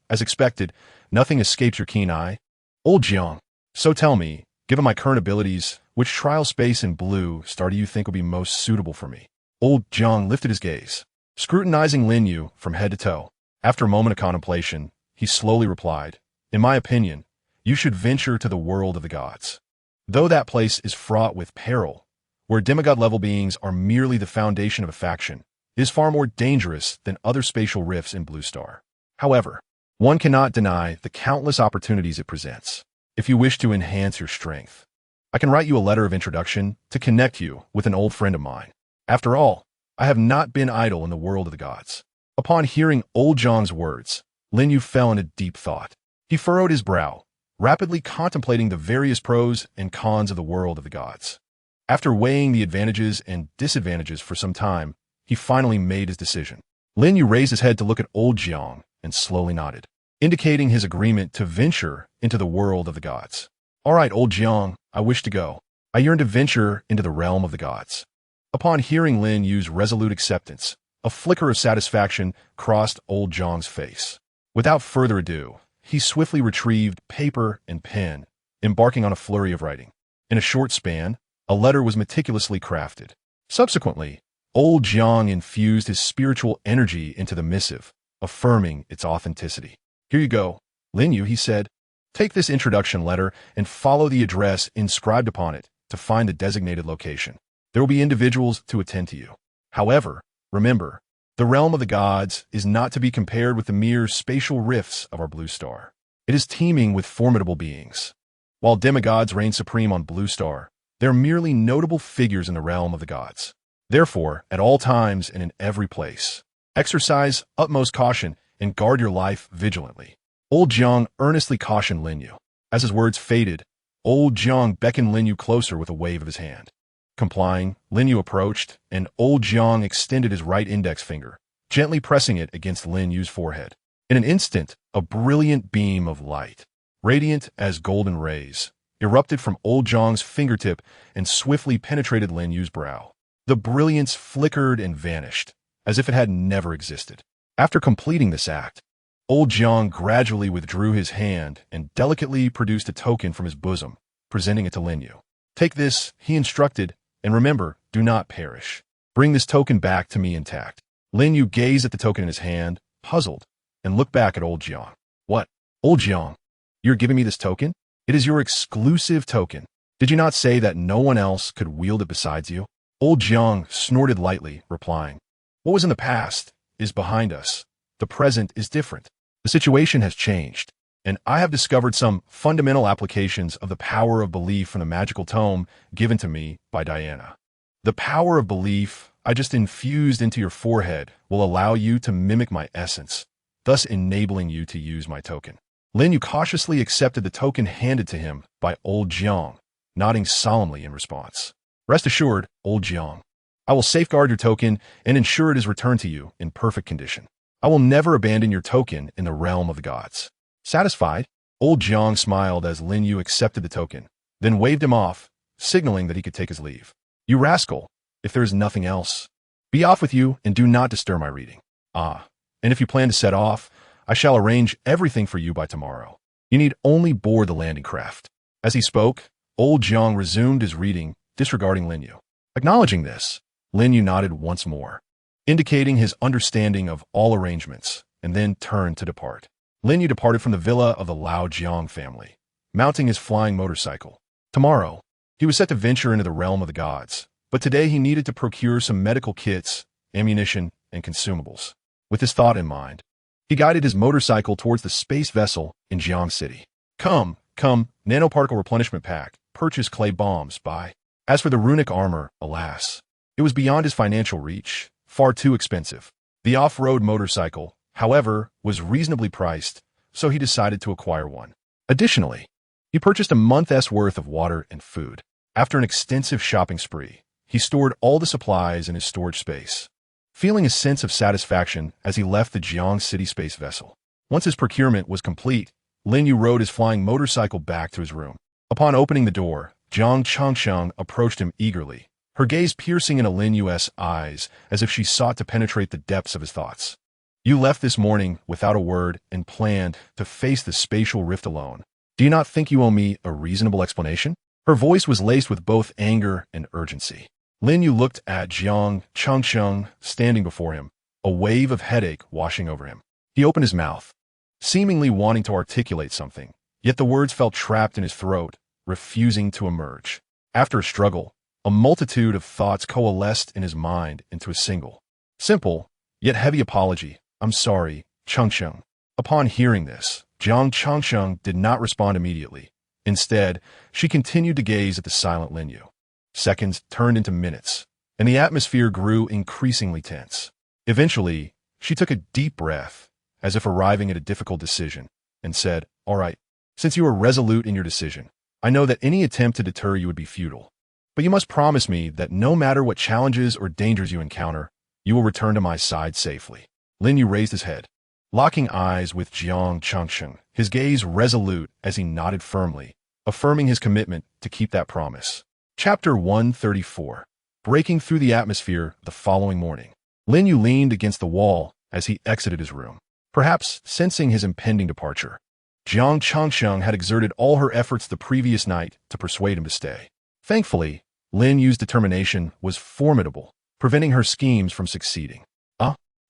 as expected, "Nothing escapes your keen eye?" "Old Jiang, so tell me, given my current abilities, which trial space in blue star do you think will be most suitable for me?" Old Jiang lifted his gaze, scrutinizing Lin Yu from head to toe. After a moment of contemplation, he slowly replied, "In my opinion, you should venture to the world of the gods. Though that place is fraught with peril, where demigod-level beings are merely the foundation of a faction, it is far more dangerous than other spatial rifts in Blue Star. However, one cannot deny the countless opportunities it presents. If you wish to enhance your strength, I can write you a letter of introduction to connect you with an old friend of mine. After all, I have not been idle in the world of the gods." Upon hearing Old Jiang's words, Lin Yu fell into deep thought. He furrowed his brow, rapidly contemplating the various pros and cons of the world of the gods. After weighing the advantages and disadvantages for some time, he finally made his decision. Lin Yu raised his head to look at Old Jiang and slowly nodded, indicating his agreement to venture into the world of the gods. "All right, Old Jiang, I wish to go. I yearn to venture into the realm of the gods." Upon hearing Lin Yu's resolute acceptance, a flicker of satisfaction crossed Old Jiang's face. Without further ado, he swiftly retrieved paper and pen, embarking on a flurry of writing. In a short span, a letter was meticulously crafted. Subsequently, Old Jiang infused his spiritual energy into the missive, affirming its authenticity. "Here you go, Lin Yu," he said. Take this introduction letter and follow the address inscribed upon it to find the designated location. There will be individuals to attend to you. However, remember, the realm of the gods is not to be compared with the mere spatial rifts of our blue star. It is teeming with formidable beings. While demigods reign supreme on Blue Star, they are merely notable figures in the realm of the gods. Therefore, at all times and in every place, exercise utmost caution and guard your life vigilantly. Old Jiang earnestly cautioned Lin Yu. As his words faded, Old Jiang beckoned Lin Yu closer with a wave of his hand. Complying, Lin Yu approached, and Old Jiang extended his right index finger, gently pressing it against Lin Yu's forehead. In an instant, a brilliant beam of light, radiant as golden rays, erupted from Old Jiang's fingertip and swiftly penetrated Lin Yu's brow. The brilliance flickered and vanished, as if it had never existed. After completing this act, Old Jiang gradually withdrew his hand and delicately produced a token from his bosom, presenting it to Lin Yu. Take this, he instructed, and remember, do not perish. Bring this token back to me intact. Lin Yu gazed at the token in his hand, puzzled, and looked back at Old Jiang. What? Old Jiang, you're giving me this token? It is your exclusive token. Did you not say that no one else could wield it besides you? Old Jiang snorted lightly, replying, what was in the past is behind us. The present is different. The situation has changed, and I have discovered some fundamental applications of the power of belief from the magical tome given to me by Diana. The power of belief I just infused into your forehead will allow you to mimic my essence, thus enabling you to use my token. Lin Yu cautiously accepted the token handed to him by Old Jiang, nodding solemnly in response. Rest assured, Old Jiang, I will safeguard your token and ensure it is returned to you in perfect condition. I will never abandon your token in the realm of the gods. Satisfied, Old Jiang smiled as Lin Yu accepted the token, then waved him off, signaling that he could take his leave. You rascal, if there is nothing else, be off with you and do not disturb my reading. Ah, and if you plan to set off, I shall arrange everything for you by tomorrow. You need only board the landing craft. As he spoke, Old Jiang resumed his reading, disregarding Lin Yu. Acknowledging this, Lin Yu nodded once more, indicating his understanding of all arrangements, and then turned to depart. Lin Yu departed from the villa of the Lao Jiang family, mounting his flying motorcycle. Tomorrow, he was set to venture into the realm of the gods, but today he needed to procure some medical kits, ammunition, and consumables. With this thought in mind, he guided his motorcycle towards the space vessel in Jiang City. Come, nanoparticle replenishment pack, purchase clay bombs, buy. As for the runic armor, alas, it was beyond his financial reach, far too expensive. The off-road motorcycle, however, was reasonably priced, so he decided to acquire one. Additionally, he purchased a month's worth of water and food. After an extensive shopping spree, he stored all the supplies in his storage space, feeling a sense of satisfaction as he left the Jiang City space vessel. Once his procurement was complete, Lin Yu rode his flying motorcycle back to his room. Upon opening the door, Jiang Changsheng approached him eagerly, her gaze piercing into Lin Yu's eyes as if she sought to penetrate the depths of his thoughts. You left this morning without a word and planned to face the spatial rift alone. Do you not think you owe me a reasonable explanation? Her voice was laced with both anger and urgency. Lin Yu looked at Jiang Changsheng standing before him, a wave of headache washing over him. He opened his mouth, seemingly wanting to articulate something, yet the words felt trapped in his throat, refusing to emerge. After a struggle, a multitude of thoughts coalesced in his mind into a single, simple, yet heavy apology. I'm sorry, Changsheng. Upon hearing this, Jiang Changsheng did not respond immediately. Instead, she continued to gaze at the silent Lin Yu. Seconds turned into minutes, and the atmosphere grew increasingly tense. Eventually, she took a deep breath, as if arriving at a difficult decision, and said, all right, since you are resolute in your decision, I know that any attempt to deter you would be futile. But you must promise me that no matter what challenges or dangers you encounter, you will return to my side safely. Lin Yu raised his head, locking eyes with Jiang Changsheng, his gaze resolute as he nodded firmly, affirming his commitment to keep that promise. Chapter 134. Breaking through the atmosphere the following morning. Lin Yu leaned against the wall as he exited his room, perhaps sensing his impending departure. Jiang Changsheng had exerted all her efforts the previous night to persuade him to stay. Thankfully, Lin Yu's determination was formidable, preventing her schemes from succeeding.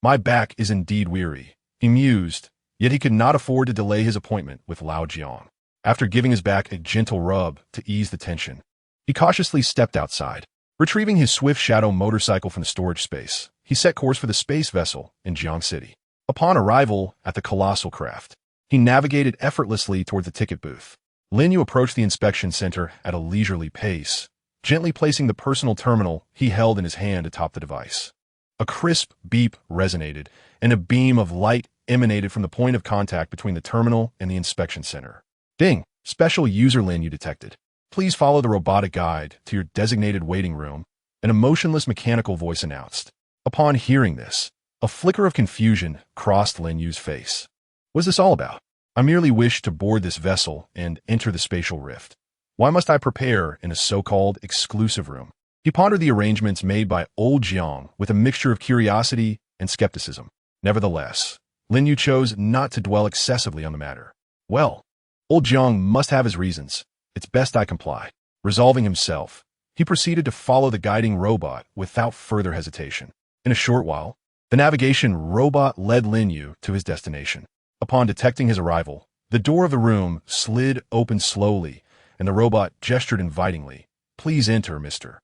My back is indeed weary, he mused, yet he could not afford to delay his appointment with Lao Jiang. After giving his back a gentle rub to ease the tension, he cautiously stepped outside. Retrieving his Swift Shadow motorcycle from the storage space, he set course for the space vessel in Jiang City. Upon arrival at the colossal craft, he navigated effortlessly toward the ticket booth. Lin Yu approached the inspection center at a leisurely pace, gently placing the personal terminal he held in his hand atop the device. A crisp beep resonated, and a beam of light emanated from the point of contact between the terminal and the inspection center. Ding! Special user Lin Yu detected. Please follow the robotic guide to your designated waiting room, an emotionless mechanical voice announced. Upon hearing this, a flicker of confusion crossed Lin Yu's face. What's this all about? I merely wish to board this vessel and enter the spatial rift. Why must I prepare in a so-called exclusive room? He pondered the arrangements made by old Jiang with a mixture of curiosity and skepticism. Nevertheless, Lin Yu chose not to dwell excessively on the matter. Well, old Jiang must have his reasons. It's best I comply. Resolving himself, he proceeded to follow the guiding robot without further hesitation. In a short while, the navigation robot led Lin Yu to his destination. Upon detecting his arrival, the door of the room slid open slowly, and the robot gestured invitingly. Please enter, Mr.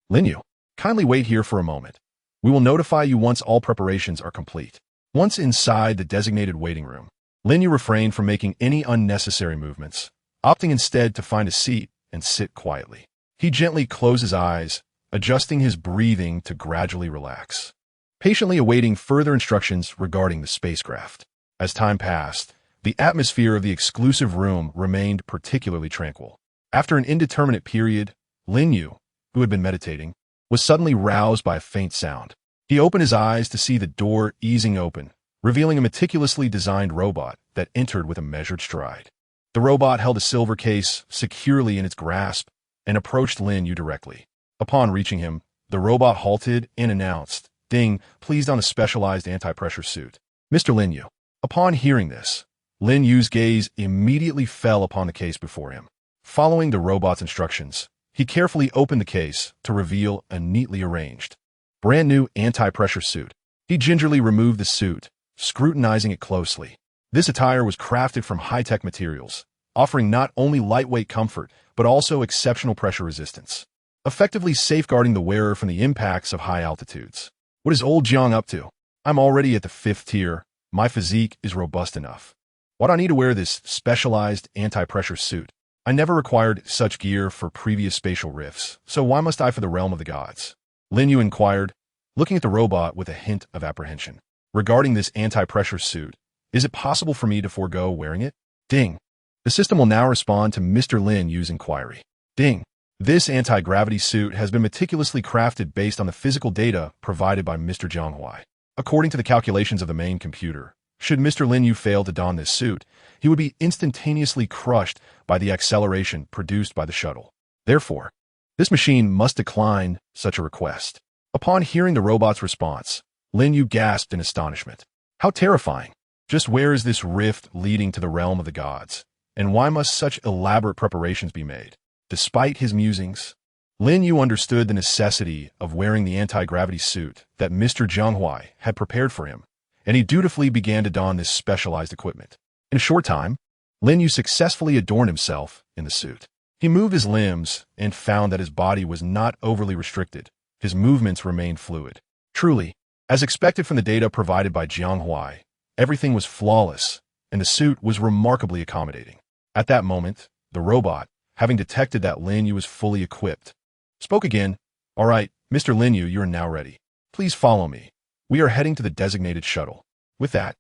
Lin Yu. Kindly wait here for a moment. We will notify you once all preparations are complete. Once inside the designated waiting room, Lin Yu refrained from making any unnecessary movements, opting instead to find a seat and sit quietly. He gently closed his eyes, adjusting his breathing to gradually relax, patiently awaiting further instructions regarding the spacecraft. As time passed, the atmosphere of the exclusive room remained particularly tranquil. After an indeterminate period, Lin Yu, who had been meditating, was suddenly roused by a faint sound. He opened his eyes to see the door easing open, revealing a meticulously designed robot that entered with a measured stride. The robot held a silver case securely in its grasp and approached Lin Yu directly. Upon reaching him, the robot halted and announced, "Ding, please don a specialized anti-pressure suit." Mr. Lin Yu. Upon hearing this, Lin Yu's gaze immediately fell upon the case before him. Following the robot's instructions, he carefully opened the case to reveal a neatly arranged, brand new anti-pressure suit. He gingerly removed the suit, scrutinizing it closely. This attire was crafted from high-tech materials, offering not only lightweight comfort, but also exceptional pressure resistance, effectively safeguarding the wearer from the impacts of high altitudes. What is old Jiang up to? I'm already at the 5th tier. My physique is robust enough. Why do I need to wear this specialized anti-pressure suit? I never required such gear for previous spatial rifts, so why must I for the realm of the gods? Lin Yu inquired, looking at the robot with a hint of apprehension. Regarding this anti-pressure suit, is it possible for me to forego wearing it? Ding. The system will now respond to Mr. Lin Yu's inquiry. Ding. This anti-gravity suit has been meticulously crafted based on the physical data provided by Mr. Jianghuai. According to the calculations of the main computer, should Mr. Lin Yu fail to don this suit, he would be instantaneously crushed by the acceleration produced by the shuttle. Therefore, this machine must decline such a request. Upon hearing the robot's response, Lin Yu gasped in astonishment. How terrifying! Just where is this rift leading to the realm of the gods? And why must such elaborate preparations be made? Despite his musings, Lin Yu understood the necessity of wearing the anti-gravity suit that Mr. Jianghuai had prepared for him, and he dutifully began to don this specialized equipment. In a short time, Lin Yu successfully adorned himself in the suit. He moved his limbs and found that his body was not overly restricted. His movements remained fluid. Truly, as expected from the data provided by Jianghuai, everything was flawless, and the suit was remarkably accommodating. At that moment, the robot, having detected that Lin Yu was fully equipped, spoke again. All right, Mr. Lin Yu, you are now ready. Please follow me. We are heading to the designated shuttle. With that,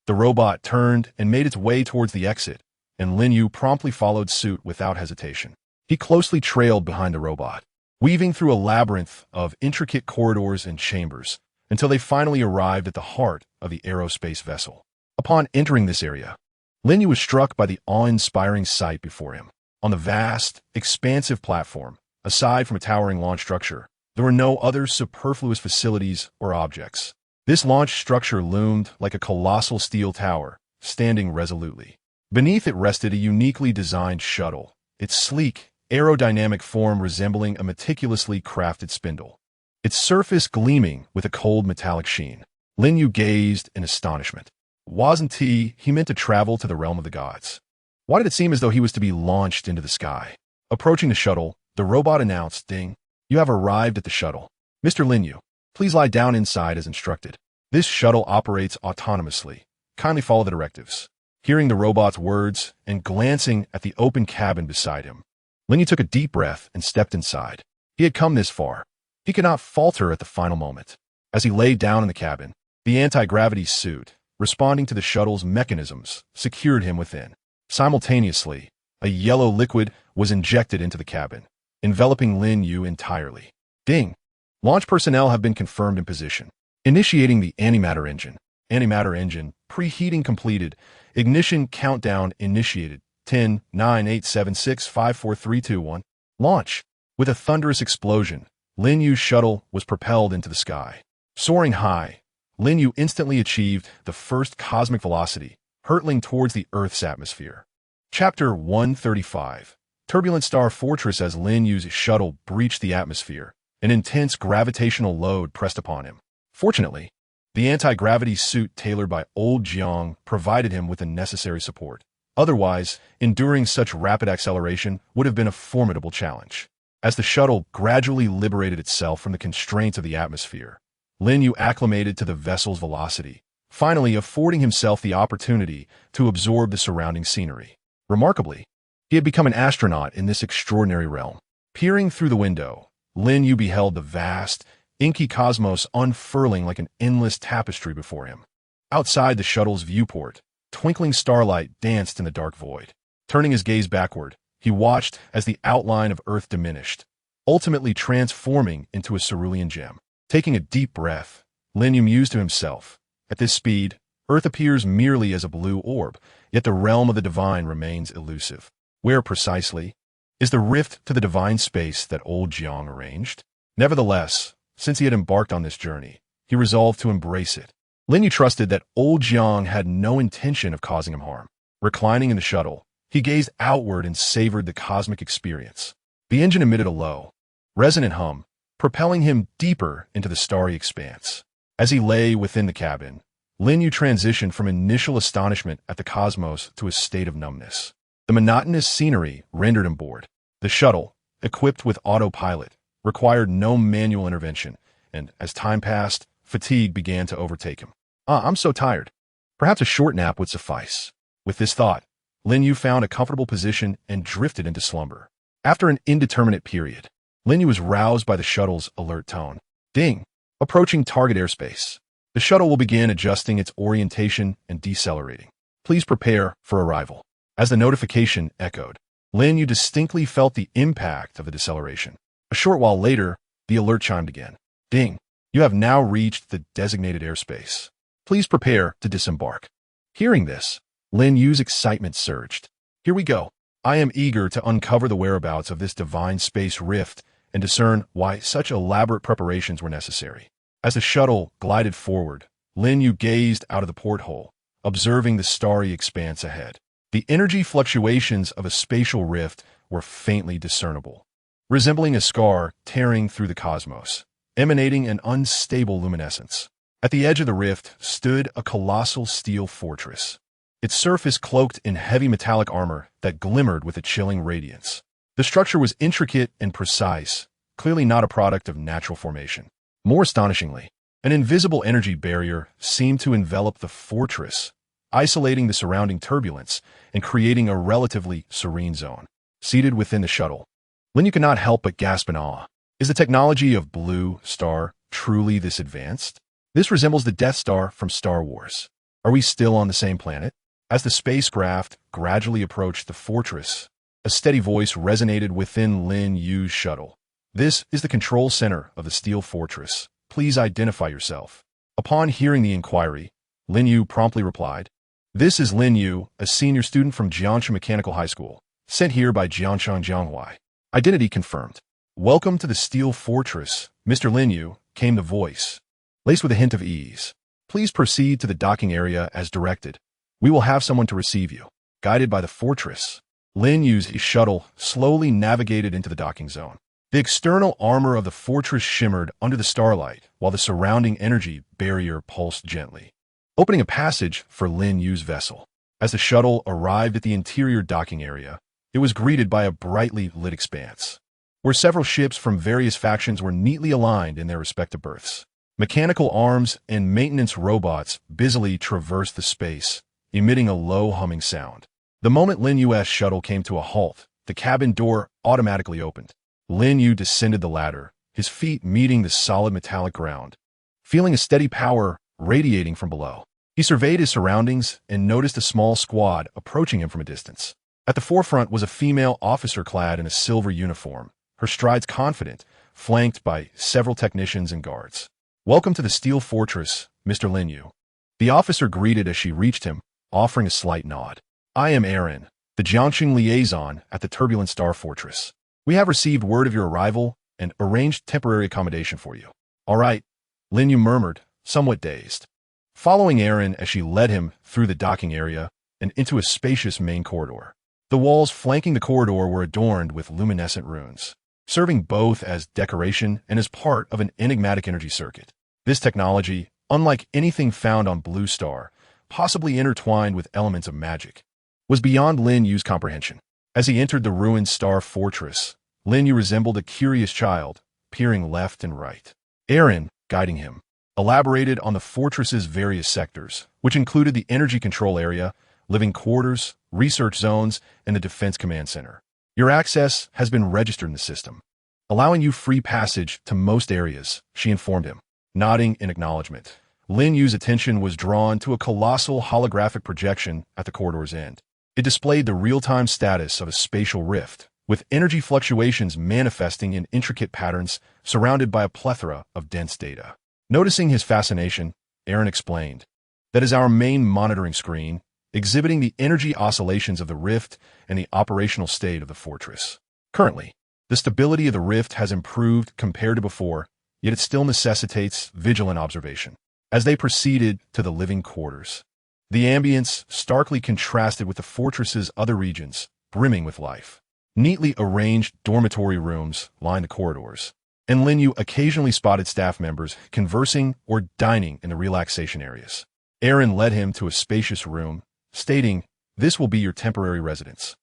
the robot turned and made its way towards the exit, and Lin Yu promptly followed suit without hesitation. He closely trailed behind the robot, weaving through a labyrinth of intricate corridors and chambers until they finally arrived at the heart of the aerospace vessel. Upon entering this area, Lin Yu was struck by the awe-inspiring sight before him. On the vast, expansive platform, aside from a towering launch structure, there were no other superfluous facilities or objects. This launch structure loomed like a colossal steel tower, standing resolutely. Beneath it rested a uniquely designed shuttle, its sleek, aerodynamic form resembling a meticulously crafted spindle, its surface gleaming with a cold metallic sheen. Lin Yu gazed in astonishment. Wasn't he meant to travel to the realm of the gods? Why did it seem as though he was to be launched into the sky? Approaching the shuttle, the robot announced, "Ding, you have arrived at the shuttle. Mr. Lin Yu, please lie down inside as instructed. This shuttle operates autonomously. Kindly follow the directives." Hearing the robot's words and glancing at the open cabin beside him, Lin Yu took a deep breath and stepped inside. He had come this far. He could not falter at the final moment. As he lay down in the cabin, the anti-gravity suit, responding to the shuttle's mechanisms, secured him within. Simultaneously, a yellow liquid was injected into the cabin, enveloping Lin Yu entirely. Ding! Launch personnel have been confirmed in position. Initiating the antimatter engine. Antimatter engine, preheating completed. Ignition countdown initiated. 10, 9, 8, 7, 6, 5, 4, 3, 2, 1. Launch! With a thunderous explosion, Lin Yu's shuttle was propelled into the sky. Soaring high, Lin Yu instantly achieved the first cosmic velocity, hurtling towards the Earth's atmosphere. Chapter 135. Turbulent Star Fortress. As Lin Yu's shuttle breached the atmosphere, an intense gravitational load pressed upon him. Fortunately, the anti-gravity suit tailored by Old Jiang provided him with the necessary support. Otherwise, enduring such rapid acceleration would have been a formidable challenge. As the shuttle gradually liberated itself from the constraints of the atmosphere, Lin Yu acclimated to the vessel's velocity, finally affording himself the opportunity to absorb the surrounding scenery. Remarkably, he had become an astronaut in this extraordinary realm. Peering through the window, Lin Yu beheld the vast, inky cosmos unfurling like an endless tapestry before him. Outside the shuttle's viewport, twinkling starlight danced in the dark void. Turning his gaze backward, he watched as the outline of Earth diminished, ultimately transforming into a cerulean gem. Taking a deep breath, Lin Yu mused to himself, "At this speed, Earth appears merely as a blue orb, yet the realm of the divine remains elusive. Where precisely is the rift to the divine space that Old Jiang arranged?" Nevertheless, since he had embarked on this journey, he resolved to embrace it. Lin Yu trusted that Old Jiang had no intention of causing him harm. Reclining in the shuttle, he gazed outward and savored the cosmic experience. The engine emitted a low, resonant hum, propelling him deeper into the starry expanse. As he lay within the cabin, Lin Yu transitioned from initial astonishment at the cosmos to a state of numbness. The monotonous scenery rendered him bored. The shuttle, equipped with autopilot, required no manual intervention, and as time passed, fatigue began to overtake him. I'm so tired. Perhaps a short nap would suffice." With this thought, Lin Yu found a comfortable position and drifted into slumber. After an indeterminate period, Lin Yu was roused by the shuttle's alert tone. "Ding! Approaching target airspace. The shuttle will begin adjusting its orientation and decelerating. Please prepare for arrival." As the notification echoed, Lin Yu distinctly felt the impact of the deceleration. A short while later, the alert chimed again. "Ding! You have now reached the designated airspace. Please prepare to disembark." Hearing this, Lin Yu's excitement surged. "Here we go. I am eager to uncover the whereabouts of this divine space rift and discern why such elaborate preparations were necessary." As the shuttle glided forward, Lin Yu gazed out of the porthole, observing the starry expanse ahead. The energy fluctuations of a spatial rift were faintly discernible, resembling a scar tearing through the cosmos, emanating an unstable luminescence. At the edge of the rift stood a colossal steel fortress, its surface cloaked in heavy metallic armor that glimmered with a chilling radiance. The structure was intricate and precise, clearly not a product of natural formation. More astonishingly, an invisible energy barrier seemed to envelop the fortress, isolating the surrounding turbulence and creating a relatively serene zone. Seated within the shuttle, Lin Yu could not help but gasp in awe. Is the technology of Blue Star truly this advanced? This resembles the Death Star from Star Wars. Are we still on the same planet? As the spacecraft gradually approached the fortress, a steady voice resonated within Lin Yu's shuttle. "This is the control center of the steel fortress. Please identify yourself." Upon hearing the inquiry, Lin Yu promptly replied, "This is Lin Yu, a senior student from Jianshan Mechanical High School, sent here by Jianshan Jianghuai. Identity confirmed." "Welcome to the steel fortress, Mr. Lin Yu," came the voice, laced with a hint of ease. "Please proceed to the docking area as directed. We will have someone to receive you." Guided by the fortress, Lin Yu's shuttle slowly navigated into the docking zone. The external armor of the fortress shimmered under the starlight, while the surrounding energy barrier pulsed gently, opening a passage for Lin Yu's vessel. As the shuttle arrived at the interior docking area, it was greeted by a brightly lit expanse, where several ships from various factions were neatly aligned in their respective berths. Mechanical arms and maintenance robots busily traversed the space, emitting a low humming sound. The moment Lin Yu's shuttle came to a halt, the cabin door automatically opened. Lin Yu descended the ladder, his feet meeting the solid metallic ground, feeling a steady power radiating from below. He surveyed his surroundings and noticed a small squad approaching him from a distance. At the forefront was a female officer clad in a silver uniform, her strides confident, flanked by several technicians and guards. "Welcome to the Steel Fortress, Mr. Lin Yu." The officer greeted as she reached him, offering a slight nod. "I am Aaron, the Jiangxing liaison at the Turbulent Star Fortress. We have received word of your arrival and arranged temporary accommodation for you." "All right," Lin Yu murmured, somewhat dazed. Following Aaron as she led him through the docking area and into a spacious main corridor. The walls flanking the corridor were adorned with luminescent runes, serving both as decoration and as part of an enigmatic energy circuit. This technology, unlike anything found on Blue Star, possibly intertwined with elements of magic, was beyond Lin Yu's comprehension. As he entered the ruined Star Fortress, Lin Yu resembled a curious child, peering left and right. Aaron, guiding him, elaborated on the fortress's various sectors, which included the energy control area, living quarters, research zones, and the defense command center. "Your access has been registered in the system, allowing you free passage to most areas," she informed him. Nodding in acknowledgement, Lin Yu's attention was drawn to a colossal holographic projection at the corridor's end. It displayed the real-time status of a spatial rift, with energy fluctuations manifesting in intricate patterns surrounded by a plethora of dense data. Noticing his fascination, Aaron explained, "That is our main monitoring screen, exhibiting the energy oscillations of the rift and the operational state of the fortress. Currently, the stability of the rift has improved compared to before, yet it still necessitates vigilant observation." As they proceeded to the living quarters, the ambience starkly contrasted with the fortress's other regions, brimming with life. Neatly arranged dormitory rooms lined the corridors, and Lin Yu occasionally spotted staff members conversing or dining in the relaxation areas. Aaron led him to a spacious room, stating, "This will be your temporary residence,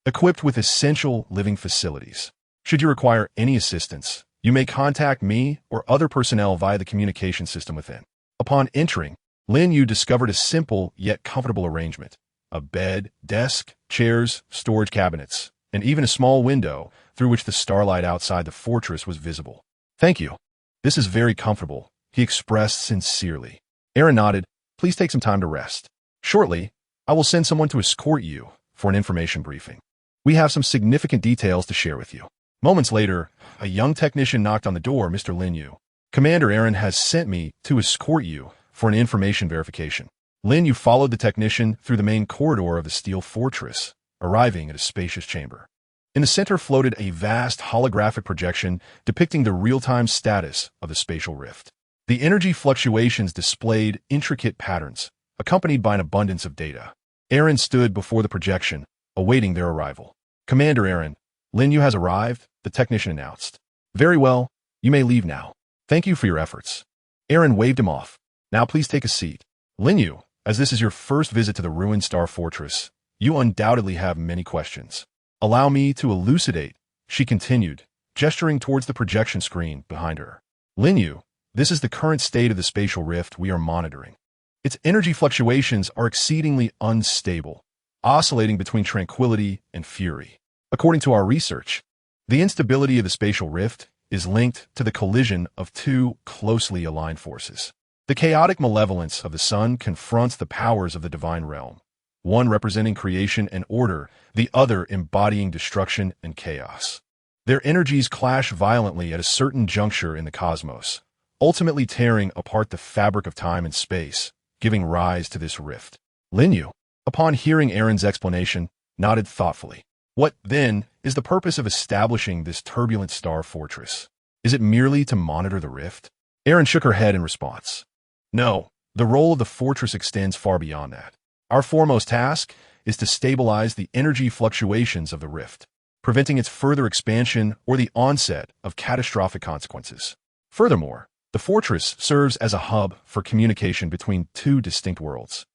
equipped with essential living facilities. Should you require any assistance, you may contact me or other personnel via the communication system within." Upon entering, Lin Yu discovered a simple yet comfortable arrangement: a bed, desk, chairs, storage cabinets, and even a small window through which the starlight outside the fortress was visible. "Thank you. This is very comfortable," he expressed sincerely. Aaron nodded. "Please take some time to rest. Shortly, I will send someone to escort you for an information briefing. We have some significant details to share with you." Moments later, a young technician knocked on the door. "Mr. Lin Yu, Commander Aaron has sent me to escort you for an information verification." Lin Yu followed the technician through the main corridor of the Steel Fortress, arriving at a spacious chamber. In the center floated a vast holographic projection depicting the real-time status of the spatial rift. The energy fluctuations displayed intricate patterns, accompanied by an abundance of data. Aaron stood before the projection, awaiting their arrival. "Commander Aaron, Lin Yu has arrived," the technician announced. "Very well, you may leave now. Thank you for your efforts." Aaron waved him off. "Now please take a seat. Lin Yu, as this is your first visit to the ruined Star Fortress, you undoubtedly have many questions. Allow me to elucidate," she continued, gesturing towards the projection screen behind her. "Lin Yu, this is the current state of the spatial rift we are monitoring. Its energy fluctuations are exceedingly unstable, oscillating between tranquility and fury. According to our research, the instability of the spatial rift is linked to the collision of two closely aligned forces. The chaotic malevolence of the sun confronts the powers of the divine realm, one representing creation and order, the other embodying destruction and chaos. Their energies clash violently at a certain juncture in the cosmos, ultimately tearing apart the fabric of time and space, giving rise to this rift." Lin Yu, upon hearing Aaron's explanation, nodded thoughtfully. "What, then, is the purpose of establishing this turbulent star fortress? Is it merely to monitor the rift?" Aaron shook her head in response. "No, the role of the fortress extends far beyond that. Our foremost task is to stabilize the energy fluctuations of the rift, preventing its further expansion or the onset of catastrophic consequences. Furthermore, the fortress serves as a hub for communication between two distinct worlds.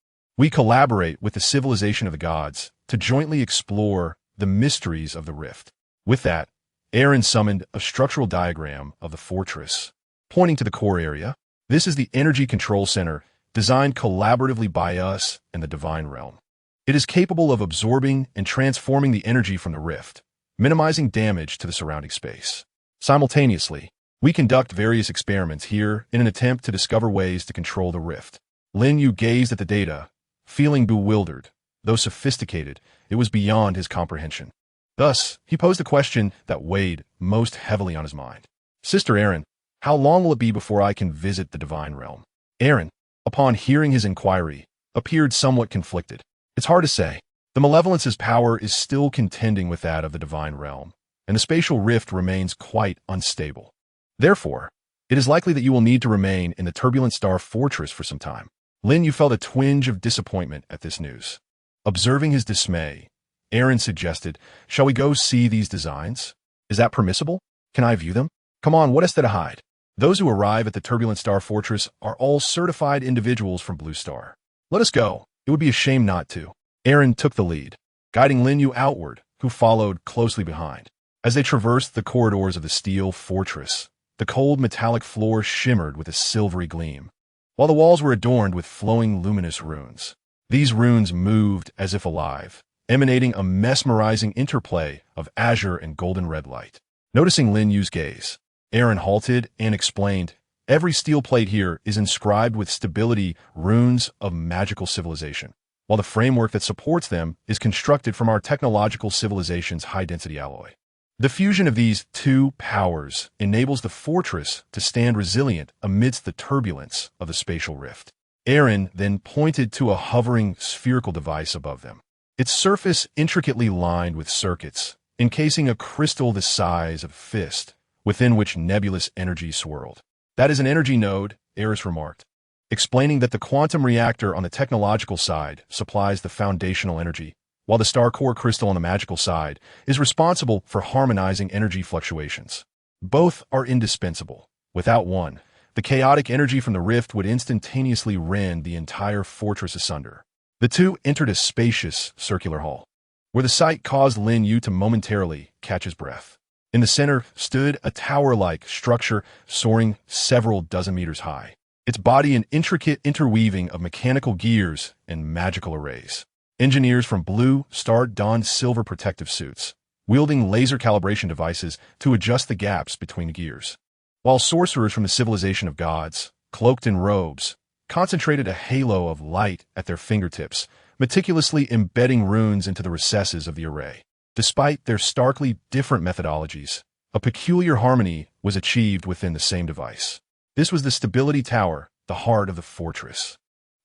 We collaborate with the civilization of the gods to jointly explore the mysteries of the rift. With that, Aaron summoned a structural diagram of the fortress, pointing to the core area. This is the energy control center designed collaboratively by us and the divine realm. It is capable of absorbing and transforming the energy from the rift, minimizing damage to the surrounding space. Simultaneously, we conduct various experiments here in an attempt to discover ways to control the rift. Lin Yu gazed at the data, feeling bewildered. Though sophisticated, it was beyond his comprehension. Thus, he posed a question that weighed most heavily on his mind. Sister Aaron, how long will it be before I can visit the divine realm? Aaron, upon hearing his inquiry, appeared somewhat conflicted. It's hard to say. The malevolence's power is still contending with that of the divine realm, and the spatial rift remains quite unstable. Therefore, it is likely that you will need to remain in the turbulent star fortress for some time. Lin Yu felt a twinge of disappointment at this news. Observing his dismay, Aaron suggested, shall we go see these designs? Is that permissible? Can I view them? Come on, what is there to hide? Those who arrive at the turbulent star fortress are all certified individuals from Blue Star. Let us go. It would be a shame not to. Aaron took the lead, guiding Lin Yu outward, who followed closely behind. As they traversed the corridors of the steel fortress, the cold metallic floor shimmered with a silvery gleam, while the walls were adorned with flowing luminous runes. These runes moved as if alive, emanating a mesmerizing interplay of azure and golden red light. Noticing Lin Yu's gaze, Aaron halted and explained, every steel plate here is inscribed with stability runes of magical civilization, while the framework that supports them is constructed from our technological civilization's high-density alloy. The fusion of these two powers enables the fortress to stand resilient amidst the turbulence of the spatial rift. Aaron then pointed to a hovering spherical device above them, its surface intricately lined with circuits, encasing a crystal the size of a fist, within which nebulous energy swirled. That is an energy node, Eris remarked, explaining that the quantum reactor on the technological side supplies the foundational energy, while the star core crystal on the magical side is responsible for harmonizing energy fluctuations. Both are indispensable. Without one, the chaotic energy from the rift would instantaneously rend the entire fortress asunder. The two entered a spacious circular hall, where the sight caused Lin Yu to momentarily catch his breath. In the center stood a tower-like structure soaring several dozen meters high, its body an intricate interweaving of mechanical gears and magical arrays. Engineers from Blue Star donned silver protective suits, wielding laser calibration devices to adjust the gaps between the gears, while sorcerers from the civilization of gods, cloaked in robes, concentrated a halo of light at their fingertips, meticulously embedding runes into the recesses of the array. Despite their starkly different methodologies, a peculiar harmony was achieved within the same device. This was the Stability Tower, the heart of the fortress.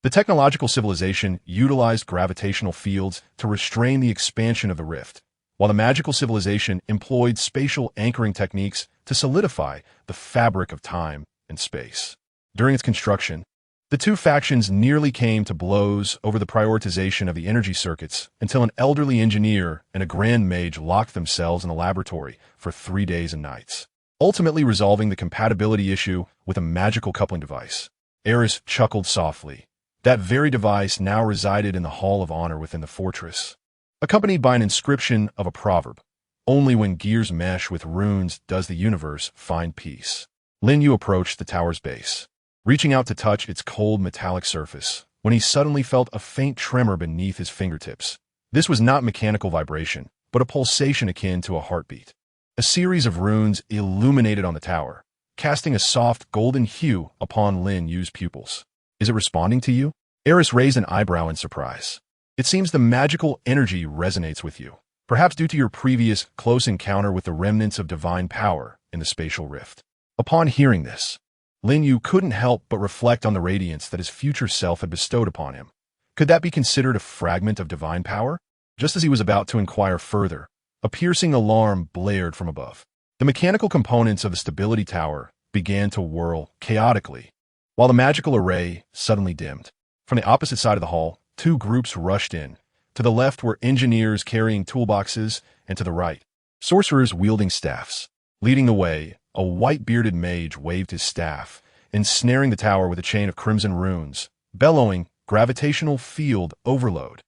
The technological civilization utilized gravitational fields to restrain the expansion of the rift, while the magical civilization employed spatial anchoring techniques to solidify the fabric of time and space. During its construction, the two factions nearly came to blows over the prioritization of the energy circuits until an elderly engineer and a grand mage locked themselves in the laboratory for 3 days and nights, ultimately resolving the compatibility issue with a magical coupling device. Eris chuckled softly. That very device now resided in the Hall of Honor within the fortress, accompanied by an inscription of a proverb, "Only when gears mesh with runes does the universe find peace." Lin Yu approached the tower's base, reaching out to touch its cold metallic surface, when he suddenly felt a faint tremor beneath his fingertips. This was not mechanical vibration, but a pulsation akin to a heartbeat. A series of runes illuminated on the tower, casting a soft golden hue upon Lin Yu's pupils. Is it responding to you? Eris raised an eyebrow in surprise. It seems the magical energy resonates with you, perhaps due to your previous close encounter with the remnants of divine power in the spatial rift. Upon hearing this, Lin Yu couldn't help but reflect on the radiance that his future self had bestowed upon him. Could that be considered a fragment of divine power? Just as he was about to inquire further, a piercing alarm blared from above. The mechanical components of the stability tower began to whirl chaotically, while the magical array suddenly dimmed. From the opposite side of the hall, two groups rushed in. To the left were engineers carrying toolboxes, and to the right, sorcerers wielding staffs. Leading the way, a white-bearded mage waved his staff, ensnaring the tower with a chain of crimson runes, bellowing, gravitational field overload.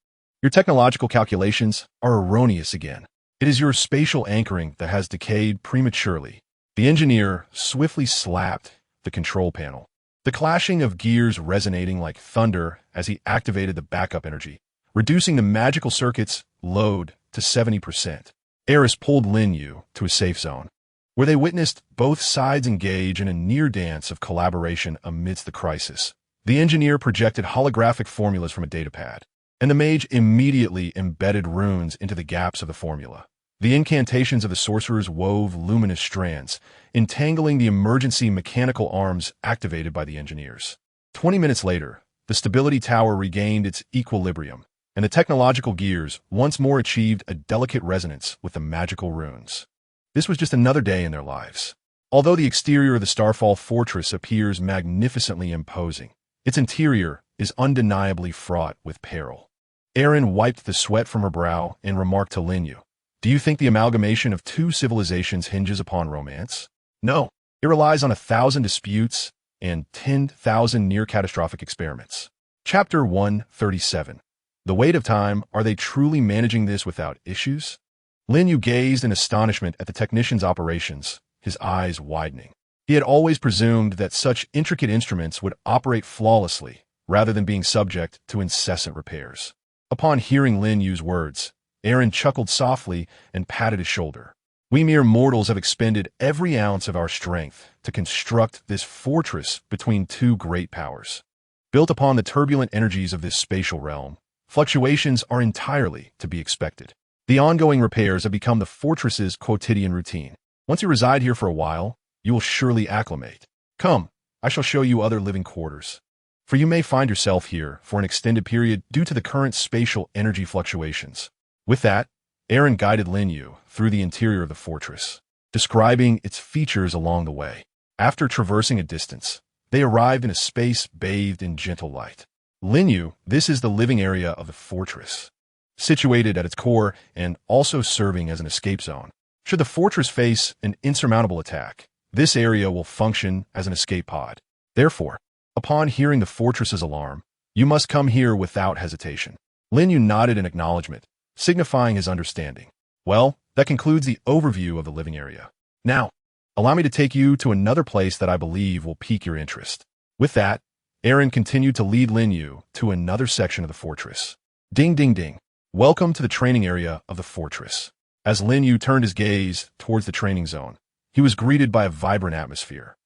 Your technological calculations are erroneous again. It is your spatial anchoring that has decayed prematurely. The engineer swiftly slapped the control panel, the clashing of gears resonating like thunder as he activated the backup energy, reducing the magical circuit's load to 70%. Eris pulled Lin Yu to a safe zone, where they witnessed both sides engage in a near dance of collaboration amidst the crisis. The engineer projected holographic formulas from a datapad, and the mage immediately embedded runes into the gaps of the formula. The incantations of the sorcerers wove luminous strands, entangling the emergency mechanical arms activated by the engineers. 20 minutes later, the stability tower regained its equilibrium, and the technological gears once more achieved a delicate resonance with the magical runes. This was just another day in their lives. Although the exterior of the Starfall Fortress appears magnificently imposing, its interior is undeniably fraught with peril. Erin wiped the sweat from her brow and remarked to Lin Yu, "Do you think the amalgamation of two civilizations hinges upon romance? No, it relies on 1,000 disputes and 10,000 near-catastrophic experiments." Chapter 137. The weight of time. Are they truly managing this without issues? Lin Yu gazed in astonishment at the technician's operations, his eyes widening. He had always presumed that such intricate instruments would operate flawlessly, rather than being subject to incessant repairs. Upon hearing Lin Yu's words, Erin chuckled softly and patted his shoulder. "We mere mortals have expended every ounce of our strength to construct this fortress between two great powers. Built upon the turbulent energies of this spatial realm, fluctuations are entirely to be expected. The ongoing repairs have become the fortress's quotidian routine. Once you reside here for a while, you will surely acclimate. Come, I shall show you other living quarters. For you may find yourself here for an extended period due to the current spatial energy fluctuations." With that, Erin guided Lin Yu through the interior of the fortress, describing its features along the way. After traversing a distance, they arrived in a space bathed in gentle light. "Lin Yu, this is the living area of the fortress, situated at its core and also serving as an escape zone. Should the fortress face an insurmountable attack, this area will function as an escape pod. Therefore, upon hearing the fortress's alarm, you must come here without hesitation." Lin Yu nodded in acknowledgement, signifying his understanding. "Well, that concludes the overview of the living area. Now, allow me to take you to another place that I believe will pique your interest." With that, Erin continued to lead Lin Yu to another section of the fortress. Ding ding ding. Welcome to the training area of the fortress. As Lin Yu turned his gaze towards the training zone, he was greeted by a vibrant atmosphere.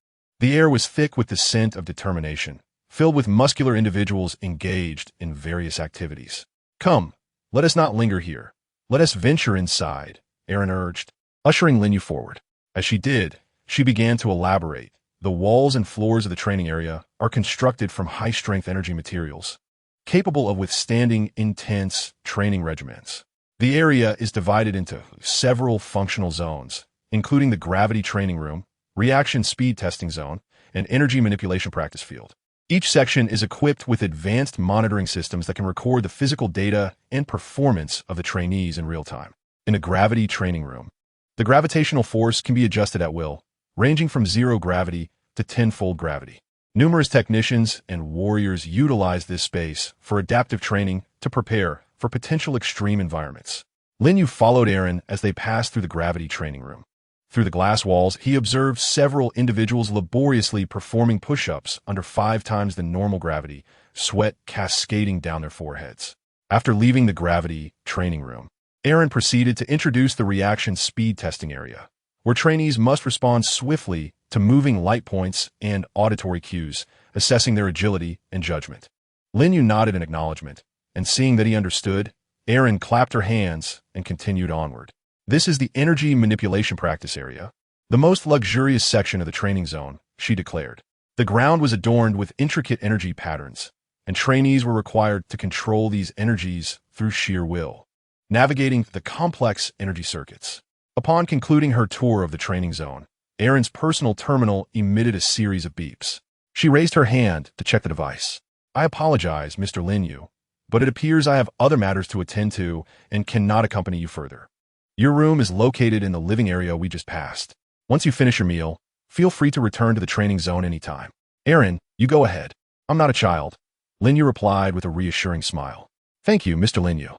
The air was thick with the scent of determination, filled with muscular individuals engaged in various activities. "Come, let us not linger here. Let us venture inside," Erin urged, ushering Lin Yu forward. As she did, she began to elaborate. The walls and floors of the training area are constructed from high-strength energy materials, capable of withstanding intense training regimens. The area is divided into several functional zones, including the gravity training room, reaction speed testing zone, and energy manipulation practice field. Each section is equipped with advanced monitoring systems that can record the physical data and performance of the trainees in real time. In a gravity training room, the gravitational force can be adjusted at will, ranging from 0 gravity to 10-fold gravity. Numerous technicians and warriors utilize this space for adaptive training to prepare for potential extreme environments. Lin Yu followed Erin as they passed through the gravity training room. Through the glass walls, he observed several individuals laboriously performing push-ups under 5 times the normal gravity, sweat cascading down their foreheads. After leaving the gravity training room, Erin proceeded to introduce the reaction speed testing area, where trainees must respond swiftly to moving light points and auditory cues, assessing their agility and judgment. Lin Yu nodded in acknowledgement, and seeing that he understood, Erin clapped her hands and continued onward. "This is the energy manipulation practice area, the most luxurious section of the training zone," she declared. The ground was adorned with intricate energy patterns, and trainees were required to control these energies through sheer will, navigating the complex energy circuits. Upon concluding her tour of the training zone, Erin's personal terminal emitted a series of beeps. She raised her hand to check the device. "I apologize, Mr. Lin Yu, but it appears I have other matters to attend to and cannot accompany you further. Your room is located in the living area we just passed. Once you finish your meal, feel free to return to the training zone anytime." "Erin, you go ahead. I'm not a child." Lin Yu replied with a reassuring smile. Thank you, Mr. Lin Yu.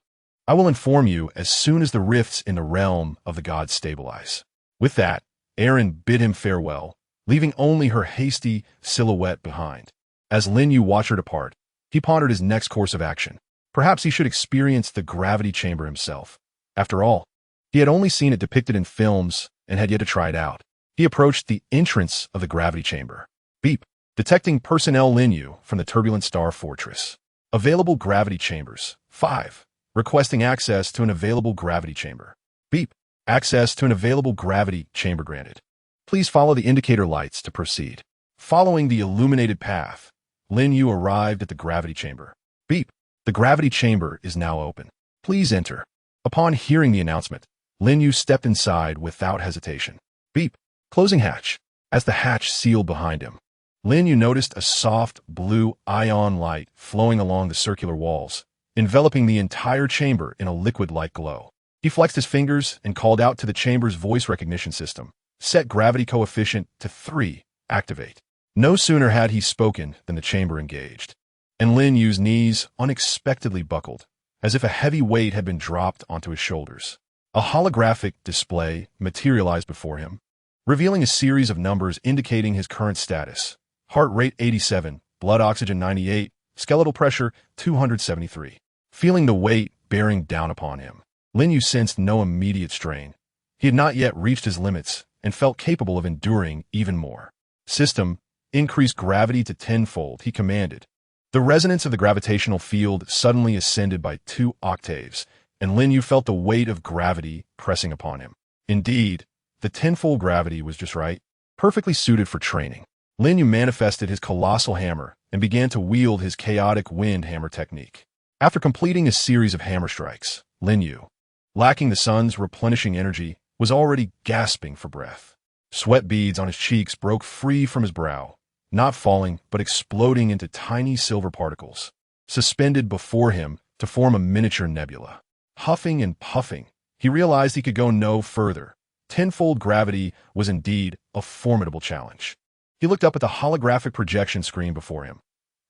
I will inform you as soon as the rifts in the realm of the gods stabilize. With that, Erin bid him farewell, leaving only her hasty silhouette behind. As Lin Yu watched her depart, he pondered his next course of action. Perhaps he should experience the gravity chamber himself. After all, he had only seen it depicted in films and had yet to try it out. He approached the entrance of the gravity chamber. Beep. Detecting personnel Lin Yu from the Turbulent Star Fortress. Available gravity chambers. 5. Requesting access to an available gravity chamber. Beep. Access to an available gravity chamber granted. Please follow the indicator lights to proceed. Following the illuminated path, Lin Yu arrived at the gravity chamber. Beep. The gravity chamber is now open. Please enter. Upon hearing the announcement, Lin Yu stepped inside without hesitation. Beep. Closing hatch. As the hatch sealed behind him, Lin Yu noticed a soft blue ion light flowing along the circular walls, enveloping the entire chamber in a liquid-like glow. He flexed his fingers and called out to the chamber's voice recognition system. Set gravity coefficient to 3. Activate. No sooner had he spoken than the chamber engaged, and Lin Yu's knees unexpectedly buckled, as if a heavy weight had been dropped onto his shoulders. A holographic display materialized before him, revealing a series of numbers indicating his current status. Heart rate 87, blood oxygen 98, skeletal pressure 273. Feeling the weight bearing down upon him, Lin Yu sensed no immediate strain. He had not yet reached his limits and felt capable of enduring even more. System, increase gravity to 10-fold, he commanded. The resonance of the gravitational field suddenly ascended by 2 octaves, and Lin Yu felt the weight of gravity pressing upon him. Indeed, the 10-fold gravity was just right, perfectly suited for training. Lin Yu manifested his colossal hammer and began to wield his chaotic wind hammer technique. After completing a series of hammer strikes, Lin Yu, lacking the sun's replenishing energy, was already gasping for breath. Sweat beads on his cheeks broke free from his brow, not falling but exploding into tiny silver particles, suspended before him to form a miniature nebula. Huffing and puffing, he realized he could go no further. 10-fold gravity was indeed a formidable challenge. He looked up at the holographic projection screen before him.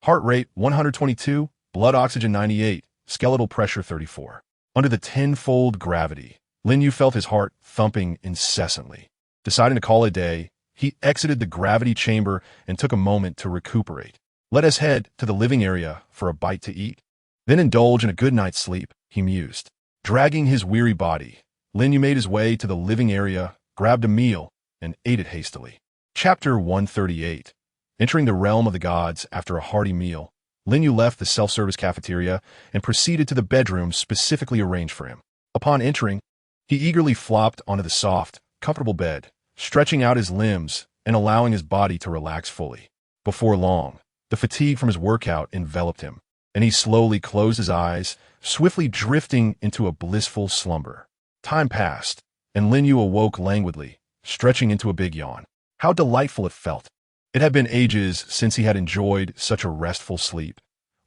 Heart rate 122, blood oxygen 98, skeletal pressure 34. Under the 10-fold gravity, Lin Yu felt his heart thumping incessantly. Deciding to call it a day, he exited the gravity chamber and took a moment to recuperate. Let us head to the living area for a bite to eat, then indulge in a good night's sleep, he mused. Dragging his weary body, Lin Yu made his way to the living area, grabbed a meal, and ate it hastily. Chapter 138. Entering the realm of the gods after a hearty meal, Lin Yu left the self-service cafeteria and proceeded to the bedroom specifically arranged for him. Upon entering, he eagerly flopped onto the soft, comfortable bed, stretching out his limbs and allowing his body to relax fully. Before long, the fatigue from his workout enveloped him, and he slowly closed his eyes, swiftly drifting into a blissful slumber. Time passed, and Lin Yu awoke languidly, stretching into a big yawn. How delightful it felt. It had been ages since he had enjoyed such a restful sleep,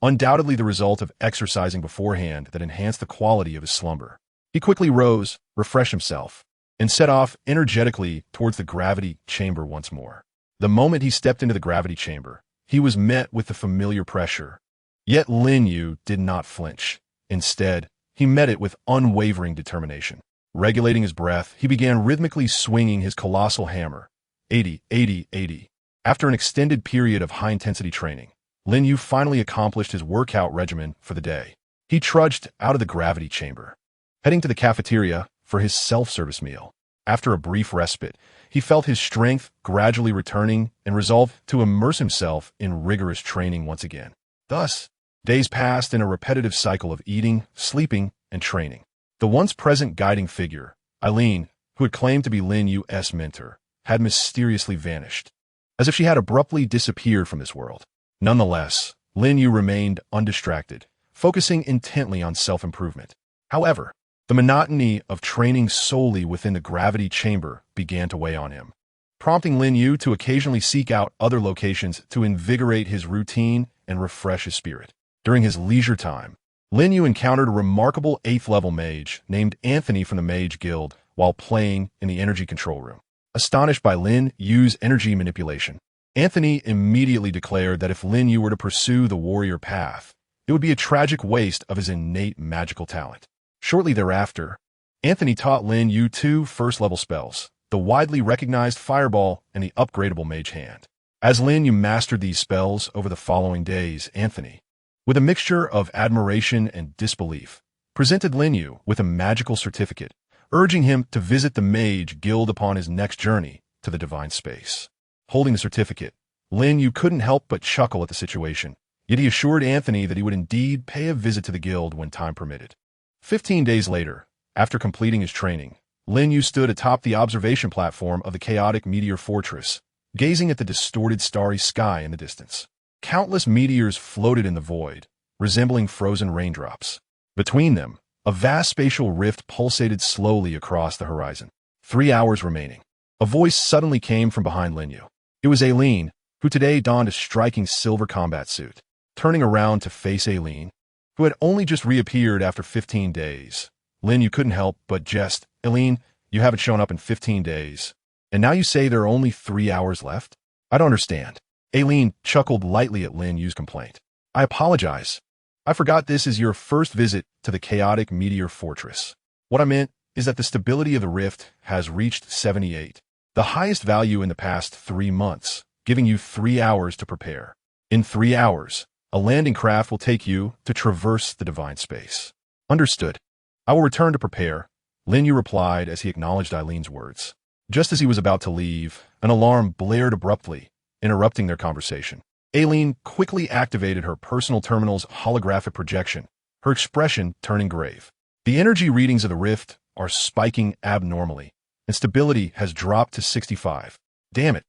undoubtedly the result of exercising beforehand that enhanced the quality of his slumber. He quickly rose, refreshed himself, and set off energetically towards the gravity chamber once more. The moment he stepped into the gravity chamber, he was met with the familiar pressure. Yet Lin Yu did not flinch. Instead, he met it with unwavering determination. Regulating his breath, he began rhythmically swinging his colossal hammer. 80, 80, 80. After an extended period of high-intensity training, Lin Yu finally accomplished his workout regimen for the day. He trudged out of the gravity chamber, heading to the cafeteria for his self-service meal. After a brief respite, he felt his strength gradually returning and resolved to immerse himself in rigorous training once again. Thus, days passed in a repetitive cycle of eating, sleeping, and training. The once present guiding figure, Eileen, who had claimed to be Lin Yu's mentor, had mysteriously vanished, as if she had abruptly disappeared from this world. Nonetheless, Lin Yu remained undistracted, focusing intently on self-improvement. However, the monotony of training solely within the gravity chamber began to weigh on him, prompting Lin Yu to occasionally seek out other locations to invigorate his routine and refresh his spirit. During his leisure time, Lin Yu encountered a remarkable 8th-level mage named Anthony from the Mage Guild while playing in the energy control room. Astonished by Lin Yu's energy manipulation, Anthony immediately declared that if Lin Yu were to pursue the warrior path, it would be a tragic waste of his innate magical talent. Shortly thereafter, Anthony taught Lin Yu two first-level spells, the widely recognized Fireball and the upgradable Mage Hand. As Lin Yu mastered these spells over the following days, Anthony, with a mixture of admiration and disbelief, presented Lin Yu with a magical certificate, urging him to visit the Mage Guild upon his next journey to the divine space. Holding the certificate, Lin Yu couldn't help but chuckle at the situation, yet he assured Anthony that he would indeed pay a visit to the guild when time permitted. 15 days later, after completing his training, Lin Yu stood atop the observation platform of the chaotic meteor fortress, gazing at the distorted starry sky in the distance. Countless meteors floated in the void, resembling frozen raindrops. Between them, a vast spatial rift pulsated slowly across the horizon. 3 hours remaining. A voice suddenly came from behind Lin Yu. It was Aileen, who today donned a striking silver combat suit. Turning around to face Aileen, who had only just reappeared after 15 days, Lin Yu couldn't help but jest. Aileen, you haven't shown up in 15 days. And now you say there are only 3 hours left? I don't understand. Aileen chuckled lightly at Lin Yu's complaint. I apologize. I forgot this is your first visit to the chaotic meteor fortress. What I meant is that the stability of the rift has reached 78, the highest value in the past 3 months, giving you 3 hours to prepare. In 3 hours, a landing craft will take you to traverse the divine space. Understood. I will return to prepare, Lin Yu replied as he acknowledged Aileen's words. Just as he was about to leave, an alarm blared abruptly, interrupting their conversation. Aileen quickly activated her personal terminal's holographic projection, her expression turning grave. The energy readings of the rift are spiking abnormally, and stability has dropped to 65. Damn it.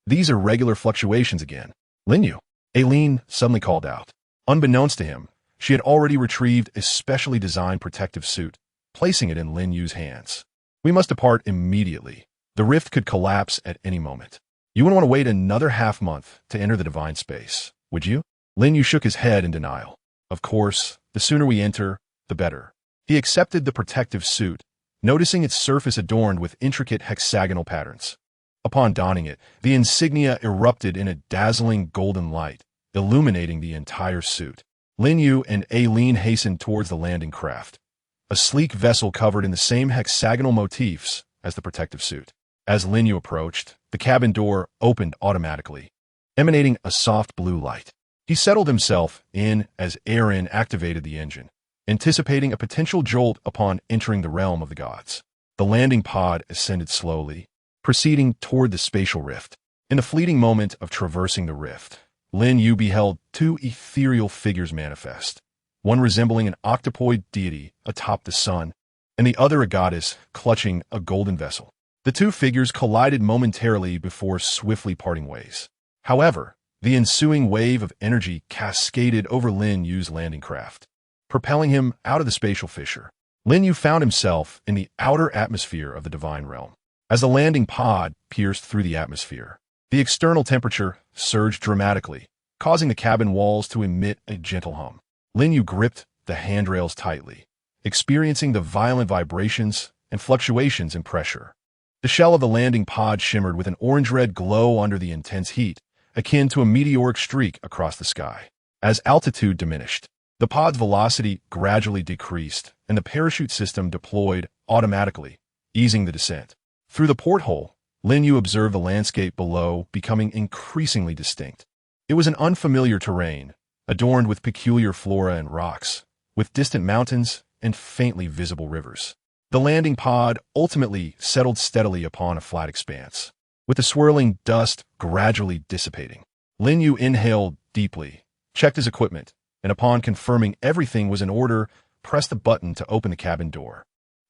These are regular fluctuations again. Lin Yu, Aileen suddenly called out. Unbeknownst to him, she had already retrieved a specially designed protective suit, placing it in Lin Yu's hands. We must depart immediately. The rift could collapse at any moment. You wouldn't want to wait another half-month to enter the divine space, would you? Lin Yu shook his head in denial. Of course, the sooner we enter, the better. He accepted the protective suit, noticing its surface adorned with intricate hexagonal patterns. Upon donning it, the insignia erupted in a dazzling golden light, illuminating the entire suit. Lin Yu and Aileen hastened towards the landing craft, a sleek vessel covered in the same hexagonal motifs as the protective suit. As Lin Yu approached, the cabin door opened automatically, emanating a soft blue light. He settled himself in as Aaron activated the engine, anticipating a potential jolt upon entering the realm of the gods. The landing pod ascended slowly, proceeding toward the spatial rift. In the fleeting moment of traversing the rift, Lin Yu beheld two ethereal figures manifest, one resembling an octopoid deity atop the sun, and the other a goddess clutching a golden vessel. The two figures collided momentarily before swiftly parting ways. However, the ensuing wave of energy cascaded over Lin Yu's landing craft, propelling him out of the spatial fissure. Lin Yu found himself in the outer atmosphere of the divine realm. As the landing pod pierced through the atmosphere, the external temperature surged dramatically, causing the cabin walls to emit a gentle hum. Lin Yu gripped the handrails tightly, experiencing the violent vibrations and fluctuations in pressure. The shell of the landing pod shimmered with an orange-red glow under the intense heat, akin to a meteoric streak across the sky. As altitude diminished, the pod's velocity gradually decreased, and the parachute system deployed automatically, easing the descent. Through the porthole, Lin Yu observed the landscape below becoming increasingly distinct. It was an unfamiliar terrain, adorned with peculiar flora and rocks, with distant mountains and faintly visible rivers. The landing pod ultimately settled steadily upon a flat expanse, with the swirling dust gradually dissipating. Lin Yu inhaled deeply, checked his equipment, and upon confirming everything was in order, pressed the button to open the cabin door.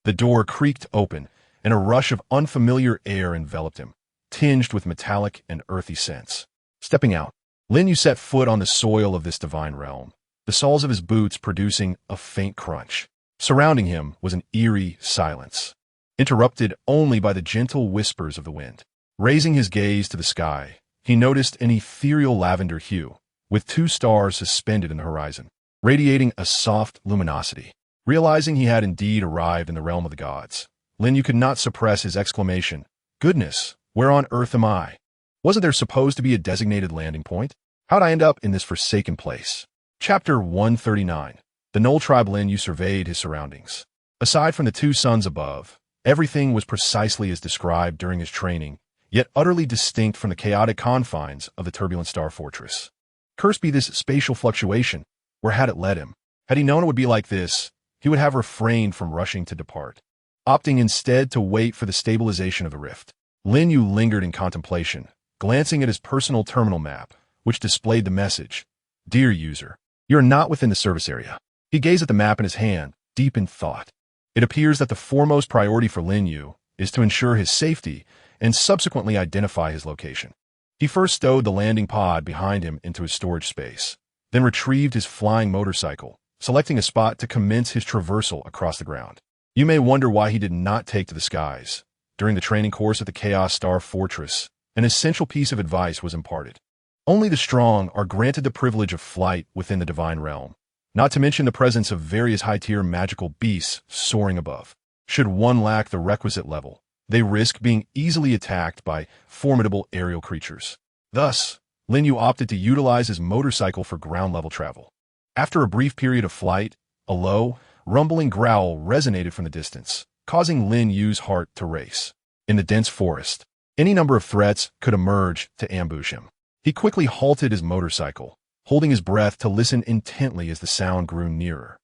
The door creaked open, and a rush of unfamiliar air enveloped him, tinged with metallic and earthy scents. Stepping out, Lin Yu set foot on the soil of this divine realm, the soles of his boots producing a faint crunch. Surrounding him was an eerie silence, interrupted only by the gentle whispers of the wind. Raising his gaze to the sky, he noticed an ethereal lavender hue, with two stars suspended in the horizon, radiating a soft luminosity. Realizing he had indeed arrived in the realm of the gods, Lin Yu could not suppress his exclamation, "Goodness, where on earth am I?" Wasn't there supposed to be a designated landing point? How'd I end up in this forsaken place? Chapter 139. The Knoll Tribe. Lin Yu surveyed his surroundings. Aside from the two suns above, everything was precisely as described during his training, yet utterly distinct from the chaotic confines of the turbulent star fortress. Cursed be this spatial fluctuation. Where had it led him? Had he known it would be like this, he would have refrained from rushing to depart, opting instead to wait for the stabilization of the rift. Lin Yu lingered in contemplation, glancing at his personal terminal map, which displayed the message, "Dear user, you are not within the service area." He gazed at the map in his hand, deep in thought. It appears that the foremost priority for Lin Yu is to ensure his safety and subsequently identify his location. He first stowed the landing pod behind him into his storage space, then retrieved his flying motorcycle, selecting a spot to commence his traversal across the ground. You may wonder why he did not take to the skies. During the training course at the Chaos Star Fortress, an essential piece of advice was imparted. Only the strong are granted the privilege of flight within the divine realm, not to mention the presence of various high-tier magical beasts soaring above. Should one lack the requisite level, they risk being easily attacked by formidable aerial creatures. Thus, Lin Yu opted to utilize his motorcycle for ground-level travel. After a brief period of flight, a low, rumbling growl resonated from the distance, causing Lin Yu's heart to race. In the dense forest, any number of threats could emerge to ambush him. He quickly halted his motorcycle, holding his breath to listen intently as the sound grew nearer,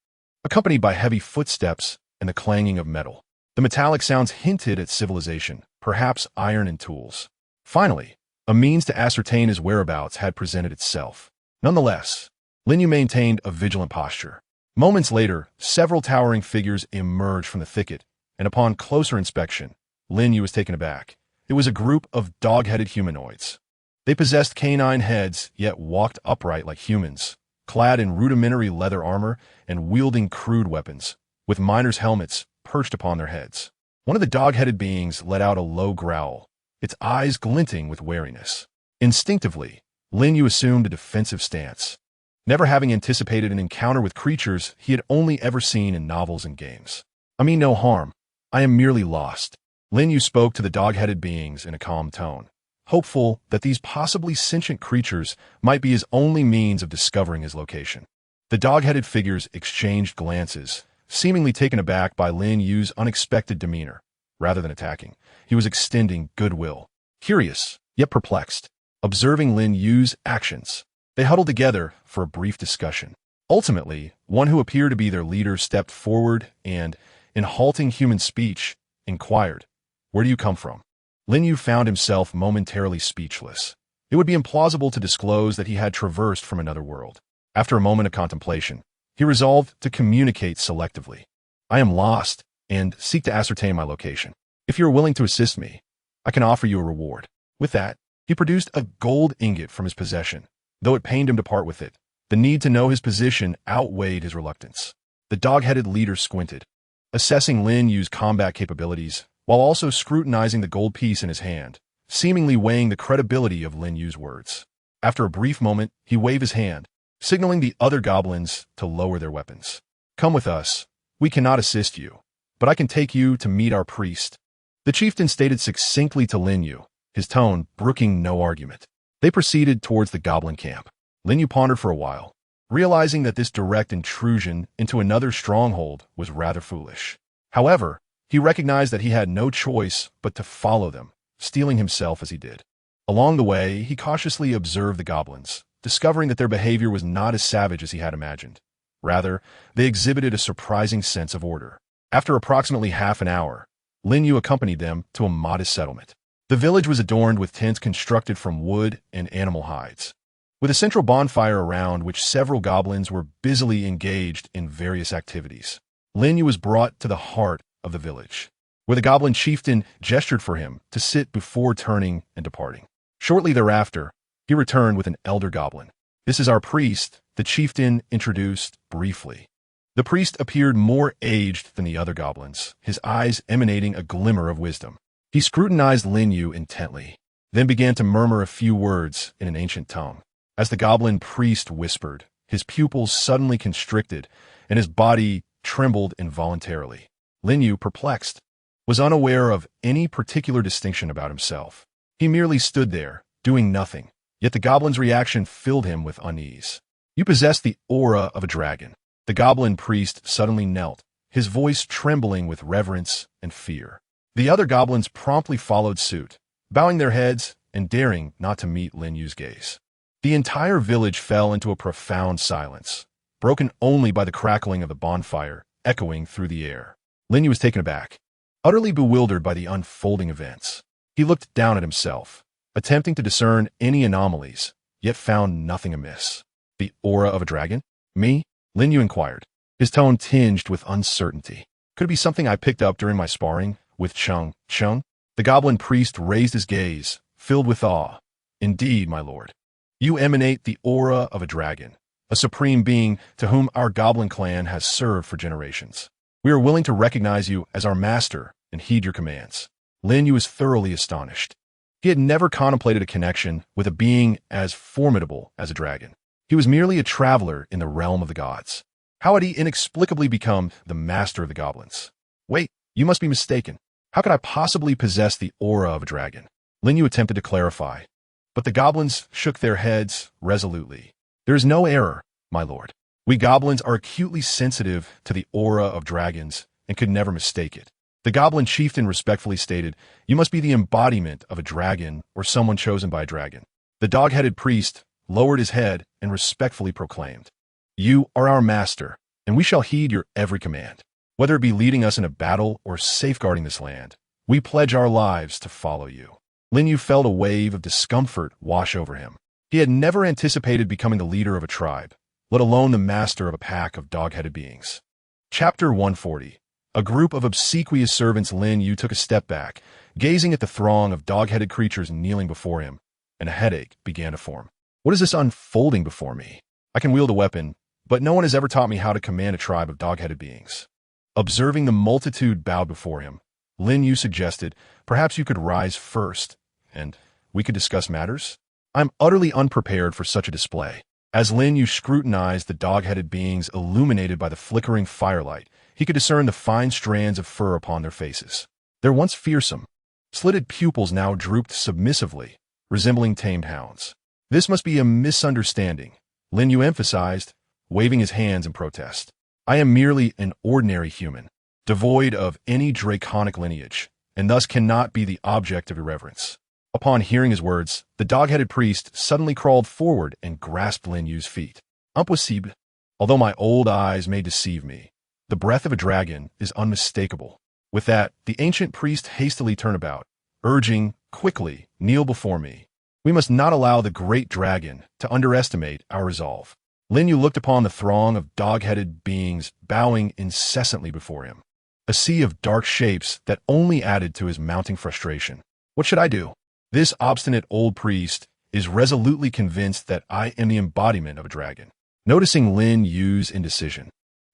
accompanied by heavy footsteps and the clanging of metal. The metallic sounds hinted at civilization, perhaps iron and tools. Finally, a means to ascertain his whereabouts had presented itself. Nonetheless, Lin Yu maintained a vigilant posture. Moments later, several towering figures emerged from the thicket, and upon closer inspection, Lin Yu was taken aback. It was a group of dog-headed humanoids. They possessed canine heads, yet walked upright like humans, clad in rudimentary leather armor and wielding crude weapons, with miners' helmets perched upon their heads. One of the dog-headed beings let out a low growl, its eyes glinting with wariness. Instinctively, Lin Yu assumed a defensive stance, never having anticipated an encounter with creatures he had only ever seen in novels and games. "I mean no harm. I am merely lost." Lin Yu spoke to the dog-headed beings in a calm tone, hopeful that these possibly sentient creatures might be his only means of discovering his location. The dog-headed figures exchanged glances, seemingly taken aback by Lin Yu's unexpected demeanor. Rather than attacking, he was extending goodwill. Curious, yet perplexed, observing Lin Yu's actions, they huddled together for a brief discussion. Ultimately, one who appeared to be their leader stepped forward and, in halting human speech, inquired, "Where do you come from?" Lin Yu found himself momentarily speechless. It would be implausible to disclose that he had traversed from another world. After a moment of contemplation, he resolved to communicate selectively. "I am lost and seek to ascertain my location. If you are willing to assist me, I can offer you a reward." With that, he produced a gold ingot from his possession. Though it pained him to part with it, the need to know his position outweighed his reluctance. The dog-headed leader squinted, assessing Lin Yu's combat capabilities, while also scrutinizing the gold piece in his hand, seemingly weighing the credibility of Lin Yu's words. After a brief moment, he waved his hand, signaling the other goblins to lower their weapons. "Come with us. We cannot assist you, but I can take you to meet our priest," the chieftain stated succinctly to Lin Yu, his tone brooking no argument. They proceeded towards the goblin camp. Lin Yu pondered for a while, realizing that this direct intrusion into another stronghold was rather foolish. However, he recognized that he had no choice but to follow them, steeling himself as he did. Along the way, he cautiously observed the goblins, discovering that their behavior was not as savage as he had imagined. Rather, they exhibited a surprising sense of order. After approximately half an hour, Lin Yu accompanied them to a modest settlement. The village was adorned with tents constructed from wood and animal hides, with a central bonfire around which several goblins were busily engaged in various activities. Lin Yu was brought to the heart of the village, where the goblin chieftain gestured for him to sit before turning and departing. Shortly thereafter, he returned with an elder goblin. "This is our priest," the chieftain introduced briefly. The priest appeared more aged than the other goblins, his eyes emanating a glimmer of wisdom. He scrutinized Lin Yu intently, then began to murmur a few words in an ancient tongue. As the goblin priest whispered, his pupils suddenly constricted, and his body trembled involuntarily. Lin Yu, perplexed, was unaware of any particular distinction about himself. He merely stood there, doing nothing, yet the goblin's reaction filled him with unease. You possess the aura of a dragon. The goblin priest suddenly knelt, his voice trembling with reverence and fear. The other goblins promptly followed suit, bowing their heads and daring not to meet Lin Yu's gaze. The entire village fell into a profound silence, broken only by the crackling of the bonfire echoing through the air. Lin Yu was taken aback, utterly bewildered by the unfolding events. He looked down at himself, attempting to discern any anomalies, yet found nothing amiss. The aura of a dragon? Me? Lin Yu inquired, his tone tinged with uncertainty. Could it be something I picked up during my sparring with Chung? The goblin priest raised his gaze, filled with awe. Indeed, my lord. You emanate the aura of a dragon, a supreme being to whom our goblin clan has served for generations. We are willing to recognize you as our master and heed your commands. Lin Yu was thoroughly astonished. He had never contemplated a connection with a being as formidable as a dragon. He was merely a traveler in the realm of the gods. How had he inexplicably become the master of the goblins? Wait, you must be mistaken. How could I possibly possess the aura of a dragon? Lin Yu attempted to clarify, but the goblins shook their heads resolutely. There is no error, my lord. We goblins are acutely sensitive to the aura of dragons and could never mistake it. The goblin chieftain respectfully stated, you must be the embodiment of a dragon or someone chosen by a dragon. The dog-headed priest lowered his head and respectfully proclaimed, you are our master, and we shall heed your every command. Whether it be leading us in a battle or safeguarding this land, we pledge our lives to follow you. Lin Yu felt a wave of discomfort wash over him. He had never anticipated becoming the leader of a tribe, let alone the master of a pack of dog-headed beings. Chapter 140. A group of obsequious servants. Lin Yu took a step back, gazing at the throng of dog-headed creatures kneeling before him, and a headache began to form. What is this unfolding before me? I can wield a weapon, but no one has ever taught me how to command a tribe of dog-headed beings. Observing the multitude bowed before him, Lin Yu suggested, perhaps you could rise first, and we could discuss matters? I'm utterly unprepared for such a display. As Lin Yu scrutinized the dog-headed beings illuminated by the flickering firelight, he could discern the fine strands of fur upon their faces. Their once fearsome, slitted pupils now drooped submissively, resembling tamed hounds. This must be a misunderstanding, Lin Yu emphasized, waving his hands in protest. I am merely an ordinary human, devoid of any draconic lineage, and thus cannot be the object of irreverence. Upon hearing his words, the dog-headed priest suddenly crawled forward and grasped Lin Yu's feet. Impossible. Although my old eyes may deceive me, the breath of a dragon is unmistakable. With that, the ancient priest hastily turned about, urging, quickly, kneel before me. We must not allow the great dragon to underestimate our resolve. Lin Yu looked upon the throng of dog-headed beings bowing incessantly before him, a sea of dark shapes that only added to his mounting frustration. What should I do? This obstinate old priest is resolutely convinced that I am the embodiment of a dragon. Noticing Lin Yu's indecision,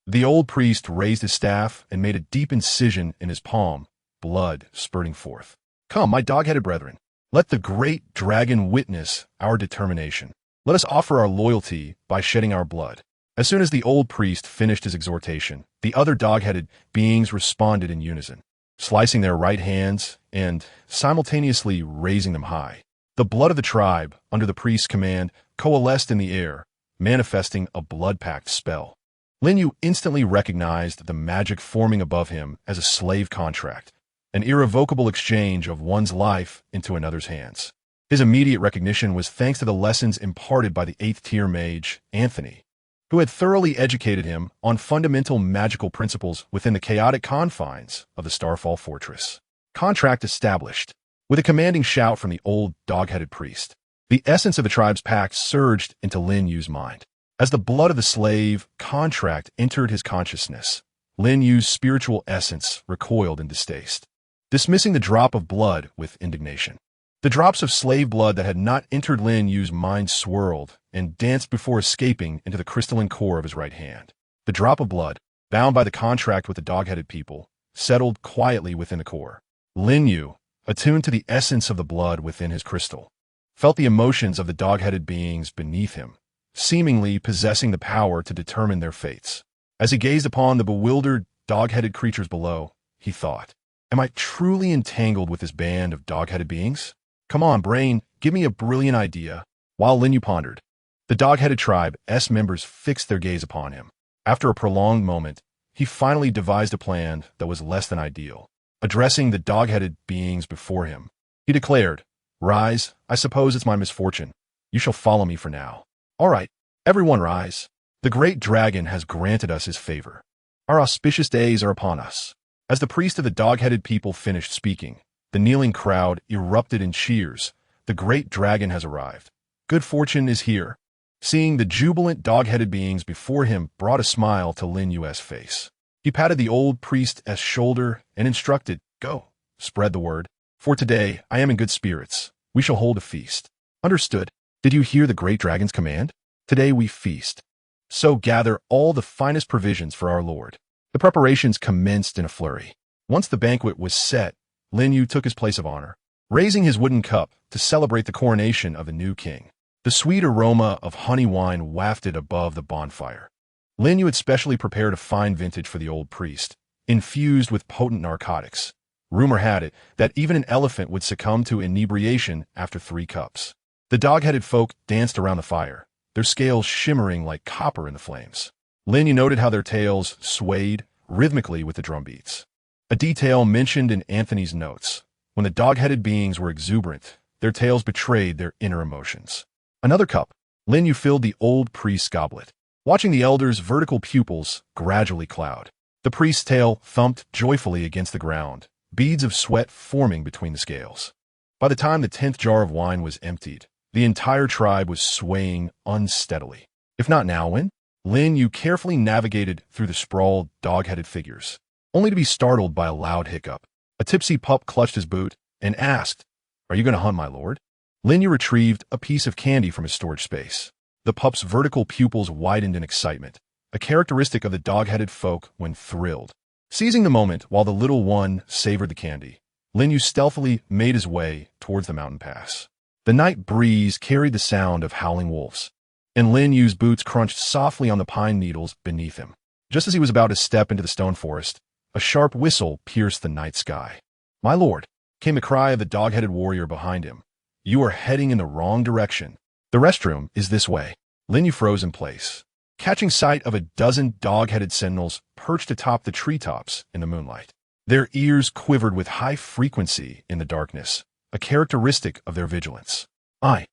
the old priest raised his staff and made a deep incision in his palm, blood spurting forth. Come, my dog-headed brethren, let the great dragon witness our determination. Let us offer our loyalty by shedding our blood. As soon as the old priest finished his exhortation, the other dog-headed beings responded in unison, slicing their right hands and simultaneously raising them high. The blood of the tribe, under the priest's command, coalesced in the air, manifesting a blood-pact spell. Lin Yu instantly recognized the magic forming above him as a slave contract, an irrevocable exchange of one's life into another's hands. His immediate recognition was thanks to the lessons imparted by the 8th-tier mage, Anthony, who had thoroughly educated him on fundamental magical principles within the chaotic confines of the Starfall Fortress. Contract established. With a commanding shout from the old dog-headed priest, the essence of the tribe's pact surged into Lin Yu's mind. As the blood of the slave contract entered his consciousness, Lin Yu's spiritual essence recoiled in distaste, dismissing the drop of blood with indignation. The drops of slave blood that had not entered Lin Yu's mind swirled and danced before escaping into the crystalline core of his right hand. The drop of blood, bound by the contract with the dog-headed people, settled quietly within the core. Lin Yu, attuned to the essence of the blood within his crystal, felt the emotions of the dog-headed beings beneath him, seemingly possessing the power to determine their fates. As he gazed upon the bewildered, dog-headed creatures below, he thought, am I truly entangled with this band of dog-headed beings? Come on, brain, give me a brilliant idea. While Lin Yu pondered, the dog-headed tribe's members fixed their gaze upon him. After a prolonged moment, he finally devised a plan that was less than ideal. Addressing the dog-headed beings before him, he declared, "Rise, I suppose it's my misfortune. You shall follow me for now." "All right, everyone rise. The great dragon has granted us his favor. Our auspicious days are upon us." As the priest of the dog-headed people finished speaking, the kneeling crowd erupted in cheers. "The great dragon has arrived. Good fortune is here." Seeing the jubilant dog-headed beings before him brought a smile to Lin Yu's face. He patted the old priest's shoulder and instructed, "Go, spread the word. For today, I am in good spirits. We shall hold a feast." "Understood. Did you hear the great dragon's command? Today we feast. So gather all the finest provisions for our Lord." The preparations commenced in a flurry. Once the banquet was set, Lin Yu took his place of honor, raising his wooden cup to celebrate the coronation of the new king. The sweet aroma of honey wine wafted above the bonfire. Lin Yu had specially prepared a fine vintage for the old priest, infused with potent narcotics. Rumor had it that even an elephant would succumb to inebriation after 3 cups. The dog-headed folk danced around the fire, their scales shimmering like copper in the flames. Lin Yu noted how their tails swayed rhythmically with the drum beats. A detail mentioned in Anthony's notes. When the dog-headed beings were exuberant, their tails betrayed their inner emotions. Another cup. Lin Yu filled the old priest's goblet, watching the elder's vertical pupils gradually cloud. The priest's tail thumped joyfully against the ground, beads of sweat forming between the scales. By the time the 10th jar of wine was emptied, the entire tribe was swaying unsteadily. If not now, when? Lin Yu carefully navigated through the sprawled, dog-headed figures, only to be startled by a loud hiccup. A tipsy pup clutched his boot and asked, "Are you going to hunt, my lord?" Lin Yu retrieved a piece of candy from his storage space. The pup's vertical pupils widened in excitement, a characteristic of the dog-headed folk when thrilled. Seizing the moment while the little one savored the candy, Lin Yu stealthily made his way towards the mountain pass. The night breeze carried the sound of howling wolves, and Lin Yu's boots crunched softly on the pine needles beneath him. Just as he was about to step into the stone forest, a sharp whistle pierced the night sky. "My lord," came the cry of the dog-headed warrior behind him. "You are heading in the wrong direction. The restroom is this way." Lin Yu froze in place, catching sight of a dozen dog-headed sentinels perched atop the treetops in the moonlight. Their ears quivered with high frequency in the darkness, a characteristic of their vigilance. I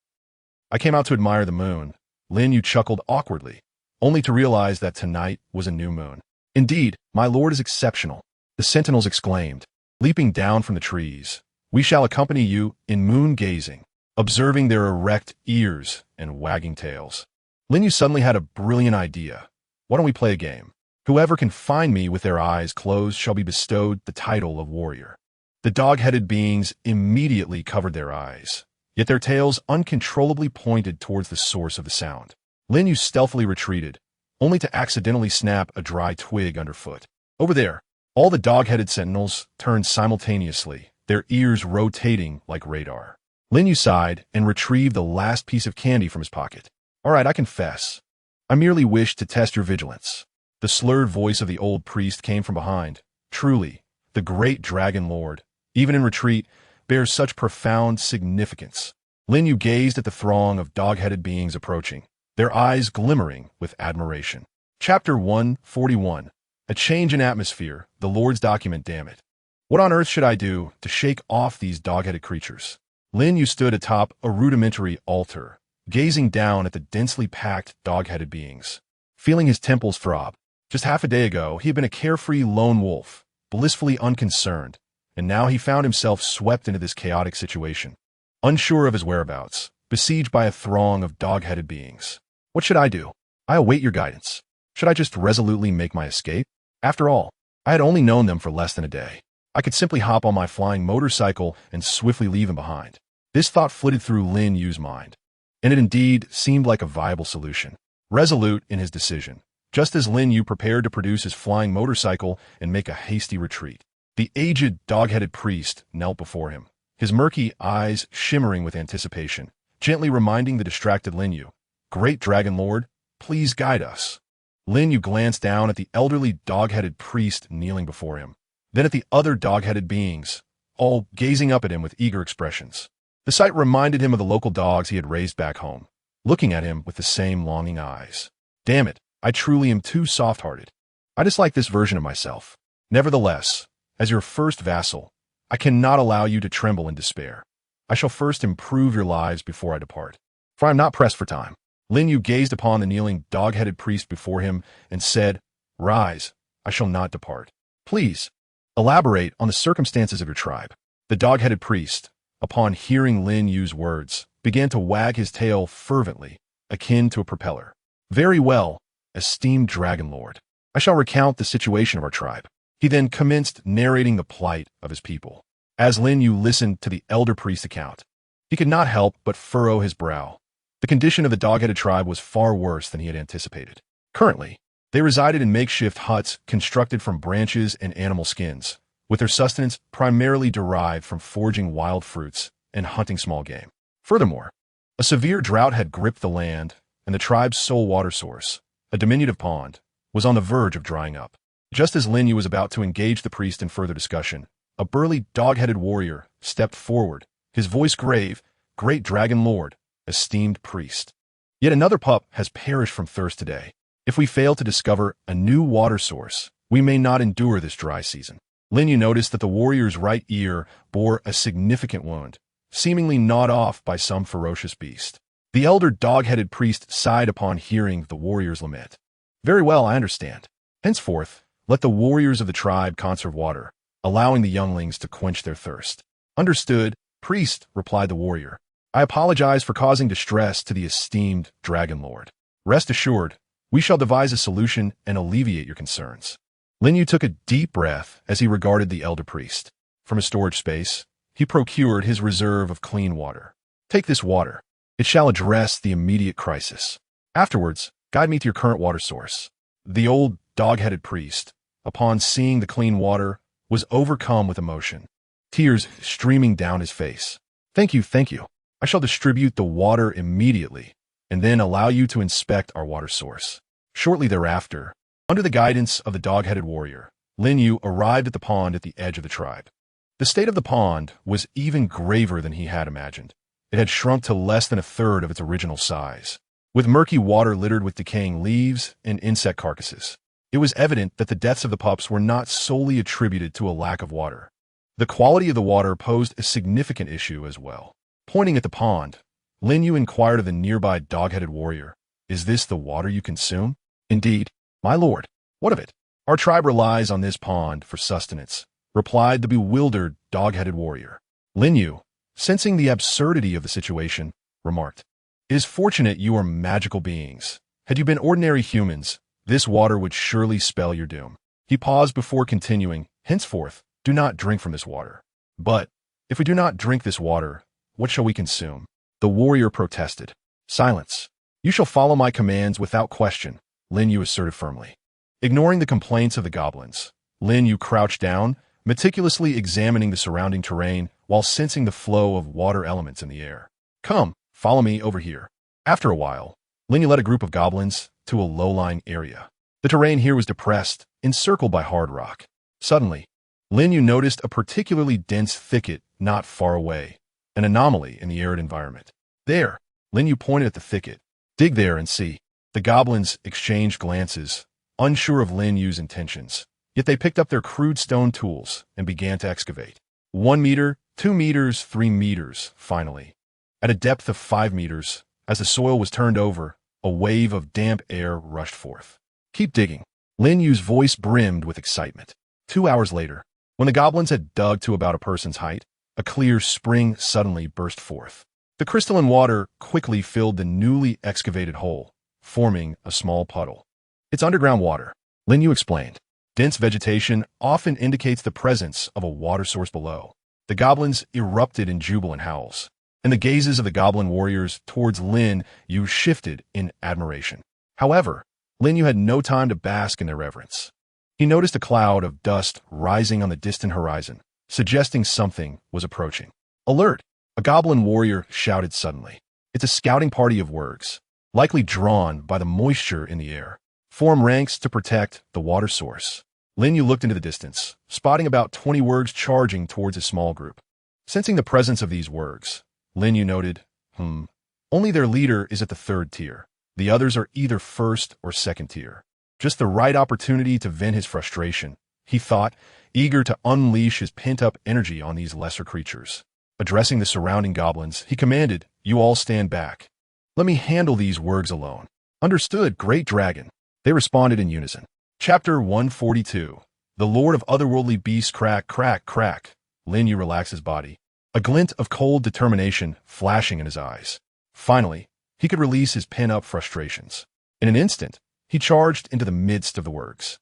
came out to admire the moon." Lin Yu chuckled awkwardly, only to realize that tonight was a new moon. "Indeed, my lord is exceptional," the sentinels exclaimed, leaping down from the trees. "We shall accompany you in moon-gazing," observing their erect ears and wagging tails. Lin Yu suddenly had a brilliant idea. "Why don't we play a game? Whoever can find me with their eyes closed shall be bestowed the title of warrior." The dog-headed beings immediately covered their eyes, yet their tails uncontrollably pointed towards the source of the sound. Lin Yu stealthily retreated, only to accidentally snap a dry twig underfoot. "Over there!" All the dog-headed sentinels turned simultaneously, their ears rotating like radar. Lin Yu sighed and retrieved the last piece of candy from his pocket. "All right, I confess. I merely wished to test your vigilance." The slurred voice of the old priest came from behind. "Truly, the great dragon lord, even in retreat, bears such profound significance." Lin Yu gazed at the throng of dog-headed beings approaching, their eyes glimmering with admiration. Chapter 141. A change in atmosphere, the Lord's document, damn it. What on earth should I do to shake off these dog-headed creatures? Lin Yu stood atop a rudimentary altar, gazing down at the densely packed dog-headed beings, feeling his temples throb. Just half a day ago, he had been a carefree lone wolf, blissfully unconcerned, and now he found himself swept into this chaotic situation, unsure of his whereabouts, besieged by a throng of dog-headed beings. What should I do? I await your guidance. Should I just resolutely make my escape? After all, I had only known them for less than a day. I could simply hop on my flying motorcycle and swiftly leave him behind. This thought flitted through Lin Yu's mind, and it indeed seemed like a viable solution. Resolute in his decision, just as Lin Yu prepared to produce his flying motorcycle and make a hasty retreat, the aged dog-headed priest knelt before him, his murky eyes shimmering with anticipation, gently reminding the distracted Lin Yu, "Great Dragon Lord, please guide us." Lin Yu glanced down at the elderly dog-headed priest kneeling before him, then at the other dog-headed beings, all gazing up at him with eager expressions. The sight reminded him of the local dogs he had raised back home, looking at him with the same longing eyes. Damn it, I truly am too soft-hearted. I dislike this version of myself. Nevertheless, as your first vassal, I cannot allow you to tremble in despair. I shall first improve your lives before I depart. For I am not pressed for time. Lin Yu gazed upon the kneeling, dog-headed priest before him and said, Rise, I shall not depart. Please, elaborate on the circumstances of your tribe. The dog-headed priest, upon hearing Lin Yu's words, began to wag his tail fervently, akin to a propeller. Very well, esteemed Dragon Lord. I shall recount the situation of our tribe. He then commenced narrating the plight of his people. As Lin Yu listened to the elder priest's account, he could not help but furrow his brow. The condition of the dog-headed tribe was far worse than he had anticipated. Currently, they resided in makeshift huts constructed from branches and animal skins, with their sustenance primarily derived from foraging wild fruits and hunting small game. Furthermore, a severe drought had gripped the land, and the tribe's sole water source, a diminutive pond, was on the verge of drying up. Just as Lin Yu was about to engage the priest in further discussion, a burly, dog-headed warrior stepped forward, his voice grave, Great Dragon Lord, esteemed priest. Yet another pup has perished from thirst today. If we fail to discover a new water source, we may not endure this dry season. Lin Yu noticed that the warrior's right ear bore a significant wound, seemingly gnawed off by some ferocious beast. The elder dog-headed priest sighed upon hearing the warrior's lament. Very well, I understand. Henceforth, let the warriors of the tribe conserve water, allowing the younglings to quench their thirst. Understood, priest, replied the warrior. I apologize for causing distress to the esteemed Dragon Lord. Rest assured, we shall devise a solution and alleviate your concerns. Lin Yu took a deep breath as he regarded the elder priest. From a storage space, he procured his reserve of clean water. Take this water. It shall address the immediate crisis. Afterwards, guide me to your current water source. The old dog-headed priest, upon seeing the clean water, was overcome with emotion, tears streaming down his face. Thank you, thank you. I shall distribute the water immediately, and then allow you to inspect our water source. Shortly thereafter, under the guidance of the dog-headed warrior, Lin Yu arrived at the pond at the edge of the tribe. The state of the pond was even graver than he had imagined. It had shrunk to less than a third of its original size, with murky water littered with decaying leaves and insect carcasses. It was evident that the deaths of the pups were not solely attributed to a lack of water. The quality of the water posed a significant issue as well. Pointing at the pond, Lin Yu inquired of the nearby dog-headed warrior, Is this the water you consume? Indeed, my lord. What of it? Our tribe relies on this pond for sustenance, replied the bewildered dog-headed warrior. Lin Yu, sensing the absurdity of the situation, remarked, It is fortunate you are magical beings. Had you been ordinary humans, this water would surely spell your doom. He paused before continuing, Henceforth, do not drink from this water. But, if we do not drink this water, what shall we consume? The warrior protested. Silence. You shall follow my commands without question, Lin Yu asserted firmly. Ignoring the complaints of the goblins, Lin Yu crouched down, meticulously examining the surrounding terrain while sensing the flow of water elements in the air. Come, follow me over here. After a while, Lin Yu led a group of goblins to a low-lying area. The terrain here was depressed, encircled by hard rock. Suddenly, Lin Yu noticed a particularly dense thicket not far away, an anomaly in the arid environment. There, Lin Yu pointed at the thicket. Dig there and see. The goblins exchanged glances, unsure of Lin Yu's intentions. Yet they picked up their crude stone tools and began to excavate. 1 meter, 2 meters, 3 meters, finally. At a depth of 5 meters, as the soil was turned over, a wave of damp air rushed forth. Keep digging. Lin Yu's voice brimmed with excitement. 2 hours later, when the goblins had dug to about a person's height, a clear spring suddenly burst forth. The crystalline water quickly filled the newly excavated hole, forming a small puddle. It's underground water, Lin Yu explained. Dense vegetation often indicates the presence of a water source below. The goblins erupted in jubilant howls, and the gazes of the goblin warriors towards Lin Yu shifted in admiration. However, Lin Yu had no time to bask in their reverence. He noticed a cloud of dust rising on the distant horizon, suggesting something was approaching. Alert! A goblin warrior shouted suddenly. It's a scouting party of wargs, likely drawn by the moisture in the air. Form ranks to protect the water source. Lin Yu looked into the distance, spotting about 20 wargs charging towards a small group. Sensing the presence of these wargs, Lin Yu noted. Only their leader is at the third tier. The others are either first or second tier. Just the right opportunity to vent his frustration, he thought, eager to unleash his pent-up energy on these lesser creatures. Addressing the surrounding goblins, he commanded, "You all stand back. Let me handle these wargs alone." "Understood, great dragon," they responded in unison. Chapter 142. The Lord of Otherworldly Beasts. Crack, crack, crack. Lin Yu relaxed his body, a glint of cold determination flashing in his eyes. Finally, he could release his pent-up frustrations. In an instant, he charged into the midst of the wargs.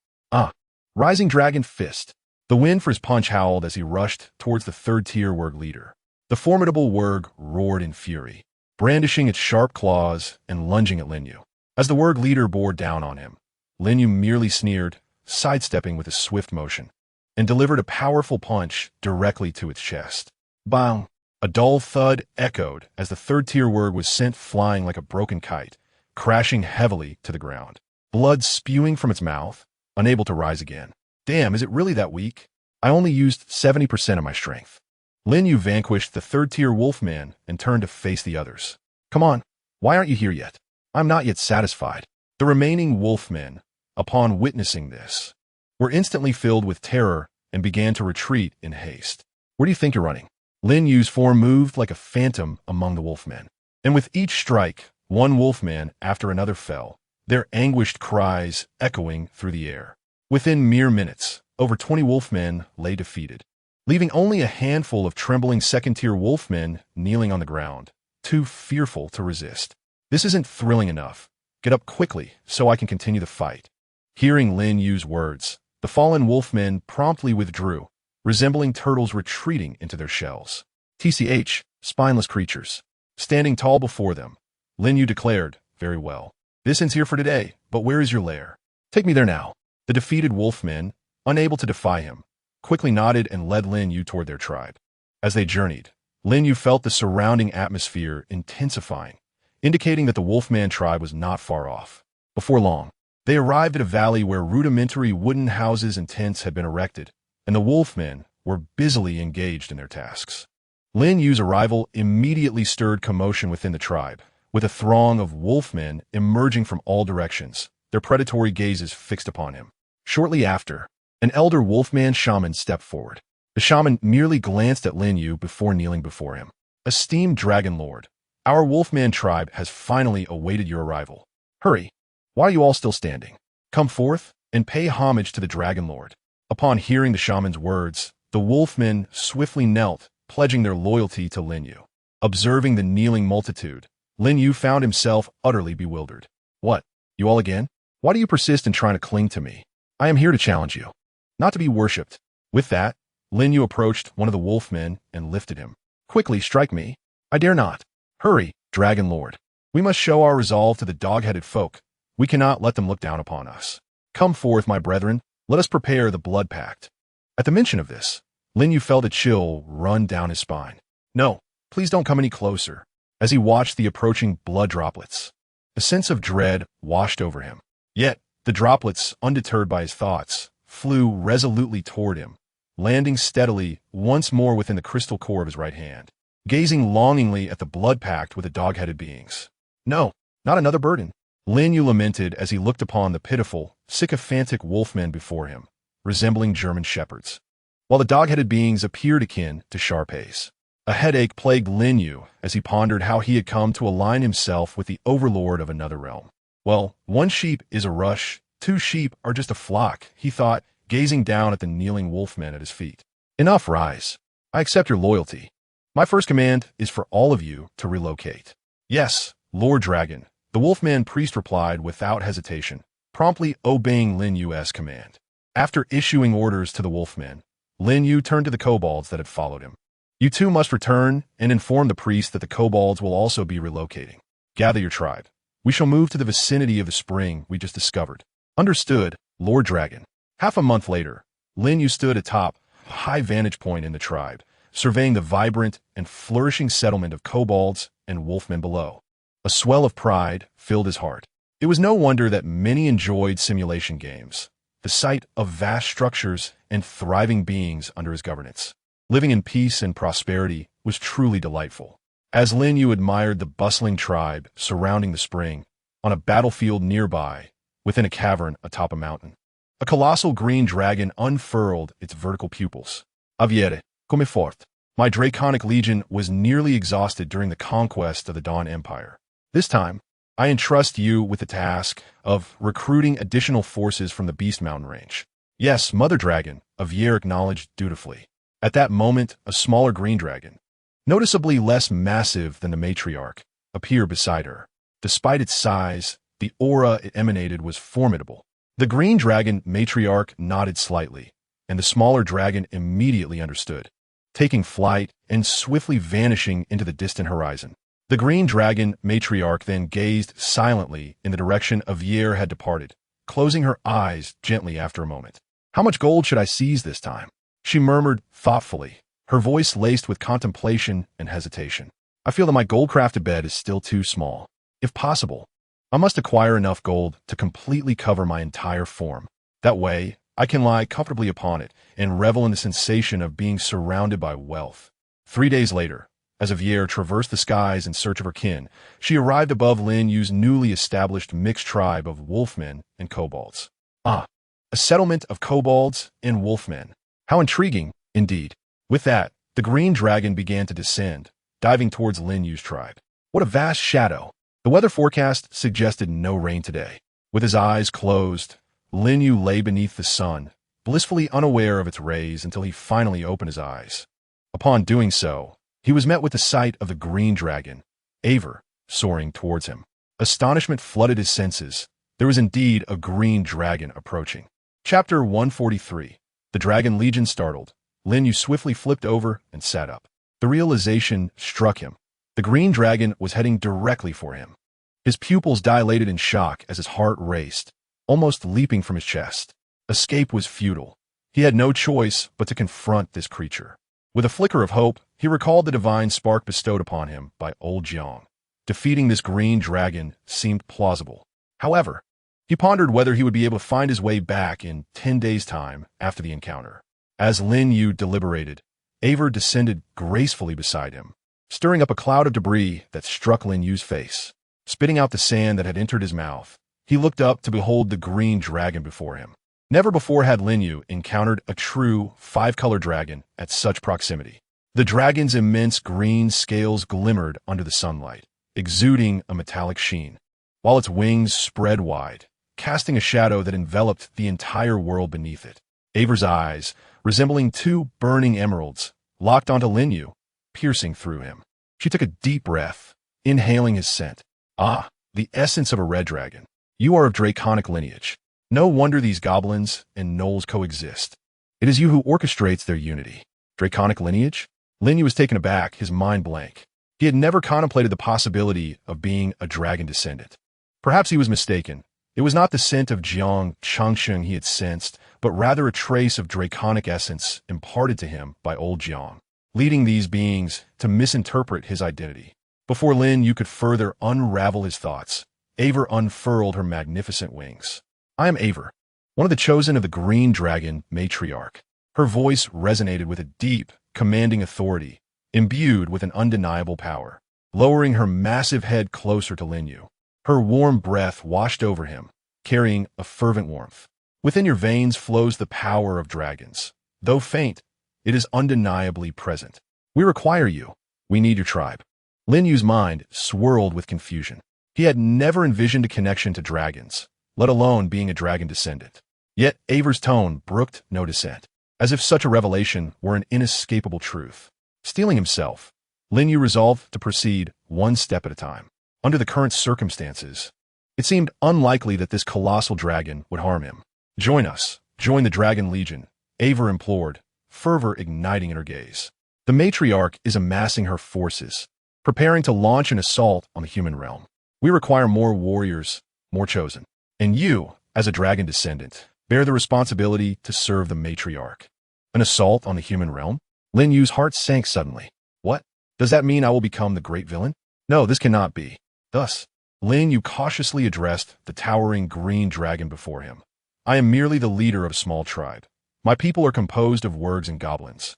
Rising Dragon Fist. The wind for his punch howled as he rushed towards the third-tier warg leader. The formidable warg roared in fury, brandishing its sharp claws and lunging at Lin Yu. As the warg leader bore down on him, Lin Yu merely sneered, sidestepping with a swift motion, and delivered a powerful punch directly to its chest. Bang! A dull thud echoed as the third-tier warg was sent flying like a broken kite, crashing heavily to the ground. Blood spewing from its mouth, unable to rise again. Damn, is it really that weak? I only used 70% of my strength. Lin Yu vanquished the third-tier wolfman and turned to face the others. Come on, why aren't you here yet? I'm not yet satisfied. The remaining wolfmen, upon witnessing this, were instantly filled with terror and began to retreat in haste. Where do you think you're running? Lin Yu's form moved like a phantom among the wolfmen, and with each strike, one wolfman after another fell, their anguished cries echoing through the air. Within mere minutes, over 20 wolfmen lay defeated, leaving only a handful of trembling second-tier wolfmen kneeling on the ground, too fearful to resist. This isn't thrilling enough. Get up quickly so I can continue the fight. Hearing Lin Yu's words, the fallen wolfmen promptly withdrew, resembling turtles retreating into their shells. TCH, spineless creatures. Standing tall before them, Lin Yu declared, "Very well. This ends here for today, but where is your lair? Take me there now." The defeated wolfmen, unable to defy him, quickly nodded and led Lin Yu toward their tribe. As they journeyed, Lin Yu felt the surrounding atmosphere intensifying, indicating that the wolfman tribe was not far off. Before long, they arrived at a valley where rudimentary wooden houses and tents had been erected, and the wolfmen were busily engaged in their tasks. Lin Yu's arrival immediately stirred commotion within the tribe, with a throng of wolfmen emerging from all directions, their predatory gazes fixed upon him. Shortly after, an elder wolfman shaman stepped forward. The shaman merely glanced at Lin Yu before kneeling before him. "Esteemed Dragon Lord, our wolfman tribe has finally awaited your arrival. Hurry, why are you all still standing? Come forth and pay homage to the Dragon Lord." Upon hearing the shaman's words, the wolfmen swiftly knelt, pledging their loyalty to Lin Yu. Observing the kneeling multitude, Lin Yu found himself utterly bewildered. "What, you all again? Why do you persist in trying to cling to me? I am here to challenge you, not to be worshipped." With that, Lin Yu approached one of the wolfmen and lifted him. "Quickly, strike me. I dare not. Hurry, Dragon Lord. We must show our resolve to the dog-headed folk. We cannot let them look down upon us. Come forth, my brethren. Let us prepare the blood pact." At the mention of this, Lin Yu felt a chill run down his spine. "No, please don't come any closer." As he watched the approaching blood droplets, a sense of dread washed over him. Yet, the droplets, undeterred by his thoughts, flew resolutely toward him, landing steadily once more within the crystal core of his right hand. Gazing longingly at the blood pact with the dog-headed beings. "No, not another burden," Lin Yu lamented as he looked upon the pitiful, sycophantic wolfmen before him, resembling German shepherds, while the dog-headed beings appeared akin to Shar-Peis. A headache plagued Lin Yu as he pondered how he had come to align himself with the overlord of another realm. Well, one sheep is a rush, two sheep are just a flock, he thought, gazing down at the kneeling wolfmen at his feet. "Enough, rise. I accept your loyalty. My first command is for all of you to relocate." "Yes, Lord Dragon," the wolfman priest replied without hesitation, promptly obeying Lin Yu's command. After issuing orders to the wolfmen, Lin Yu turned to the kobolds that had followed him. "You two must return and inform the priest that the kobolds will also be relocating. Gather your tribe. We shall move to the vicinity of the spring we just discovered." "Understood, Lord Dragon." Half a month later, Lin Yu stood atop a high vantage point in the tribe, surveying the vibrant and flourishing settlement of kobolds and wolfmen below. A swell of pride filled his heart. It was no wonder that many enjoyed simulation games, the sight of vast structures and thriving beings under his governance. Living in peace and prosperity was truly delightful. As Lin Yu admired the bustling tribe surrounding the spring, on a battlefield nearby, within a cavern atop a mountain, a colossal green dragon unfurled its vertical pupils. Avviere, come forth. My draconic legion was nearly exhausted during the conquest of the Dawn Empire. This time, I entrust you with the task of recruiting additional forces from the Beast Mountain range. Yes, Mother Dragon, Avviere acknowledged dutifully. At that moment, a smaller green dragon, noticeably less massive than the matriarch, appeared beside her. Despite its size, the aura it emanated was formidable. The green dragon matriarch nodded slightly, and the smaller dragon immediately understood, taking flight and swiftly vanishing into the distant horizon. The green dragon matriarch then gazed silently in the direction Avviere had departed, closing her eyes gently after a moment. How much gold should I seize this time? She murmured thoughtfully, her voice laced with contemplation and hesitation. I feel that my gold-crafted bed is still too small. If possible, I must acquire enough gold to completely cover my entire form. That way, I can lie comfortably upon it and revel in the sensation of being surrounded by wealth. 3 days later, as Avviere traversed the skies in search of her kin, she arrived above Lin Yu's newly established mixed tribe of wolfmen and kobolds. Ah, a settlement of kobolds and wolfmen. How intriguing, indeed. With that, the green dragon began to descend, diving towards Lin Yu's tribe. What a vast shadow! The weather forecast suggested no rain today. With his eyes closed, Lin Yu lay beneath the sun, blissfully unaware of its rays until he finally opened his eyes. Upon doing so, he was met with the sight of the green dragon, Aver, soaring towards him. Astonishment flooded his senses. There was indeed a green dragon approaching. Chapter 143. The Dragon Legion startled. Lin Yu swiftly flipped over and sat up. The realization struck him. The green dragon was heading directly for him. His pupils dilated in shock as his heart raced, almost leaping from his chest. Escape was futile. He had no choice but to confront this creature. With a flicker of hope, he recalled the divine spark bestowed upon him by old Jiang. Defeating this green dragon seemed plausible. However, he pondered whether he would be able to find his way back in 10 days' time after the encounter. As Lin Yu deliberated, Aver descended gracefully beside him, stirring up a cloud of debris that struck Lin Yu's face. Spitting out the sand that had entered his mouth, he looked up to behold the green dragon before him. Never before had Lin Yu encountered a true 5-color dragon at such proximity. The dragon's immense green scales glimmered under the sunlight, exuding a metallic sheen, while its wings spread wide, casting a shadow that enveloped the entire world beneath it. Aver's eyes, resembling 2 burning emeralds, locked onto Lin Yu, piercing through him. She took a deep breath, inhaling his scent. Ah, the essence of a red dragon. You are of draconic lineage. No wonder these goblins and gnolls coexist. It is you who orchestrates their unity. Draconic lineage? Lin Yu was taken aback, his mind blank. He had never contemplated the possibility of being a dragon descendant. Perhaps he was mistaken. It was not the scent of Jiang Changsheng he had sensed, but rather a trace of draconic essence imparted to him by old Jiang, leading these beings to misinterpret his identity. Before Lin Yu could further unravel his thoughts, Aver unfurled her magnificent wings. I am Aver, one of the chosen of the Green Dragon matriarch. Her voice resonated with a deep, commanding authority, imbued with an undeniable power. Lowering her massive head closer to Lin Yu, her warm breath washed over him, carrying a fervent warmth. Within your veins flows the power of dragons. Though faint, it is undeniably present. We require you. We need your tribe. Lin Yu's mind swirled with confusion. He had never envisioned a connection to dragons, let alone being a dragon descendant. Yet Aver's tone brooked no dissent, as if such a revelation were an inescapable truth. Steeling himself, Lin Yu resolved to proceed one step at a time. Under the current circumstances, it seemed unlikely that this colossal dragon would harm him. Join us. Join the Dragon Legion, Aver implored, fervor igniting in her gaze. The matriarch is amassing her forces, preparing to launch an assault on the human realm. We require more warriors, more chosen. And you, as a dragon descendant, bear the responsibility to serve the matriarch. An assault on the human realm? Lin Yu's heart sank suddenly. What? Does that mean I will become the great villain? No, this cannot be. Thus, Lin Yu cautiously addressed the towering green dragon before him. I am merely the leader of a small tribe. My people are composed of wargs and goblins,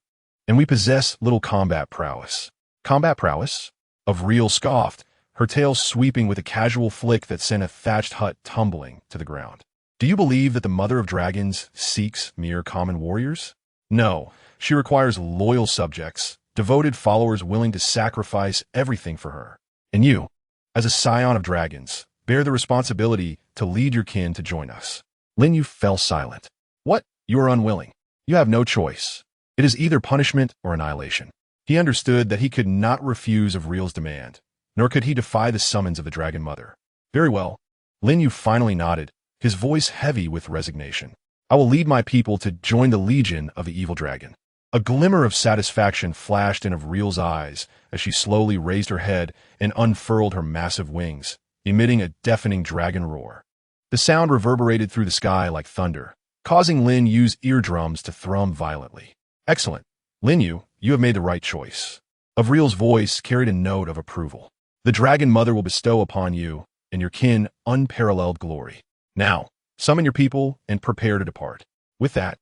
and we possess little combat prowess. Combat prowess? Avriel scoffed, her tail sweeping with a casual flick that sent a thatched hut tumbling to the ground. Do you believe that the mother of dragons seeks mere common warriors? No, she requires loyal subjects, devoted followers willing to sacrifice everything for her. And you, as a scion of dragons, bear the responsibility to lead your kin to join us. Lin Yu fell silent. What? You are unwilling. You have no choice. It is either punishment or annihilation. He understood that he could not refuse Avriel's demand, nor could he defy the summons of the Dragon Mother. Very well. Lin Yu finally nodded, his voice heavy with resignation. I will lead my people to join the legion of the evil dragon. A glimmer of satisfaction flashed in Avriel's eyes as she slowly raised her head and unfurled her massive wings, emitting a deafening dragon roar. The sound reverberated through the sky like thunder, causing Lin Yu's eardrums to thrum violently. Excellent. Lin Yu, you have made the right choice. Avriel's voice carried a note of approval. The Dragon Mother will bestow upon you and your kin unparalleled glory. Now, summon your people and prepare to depart. With that,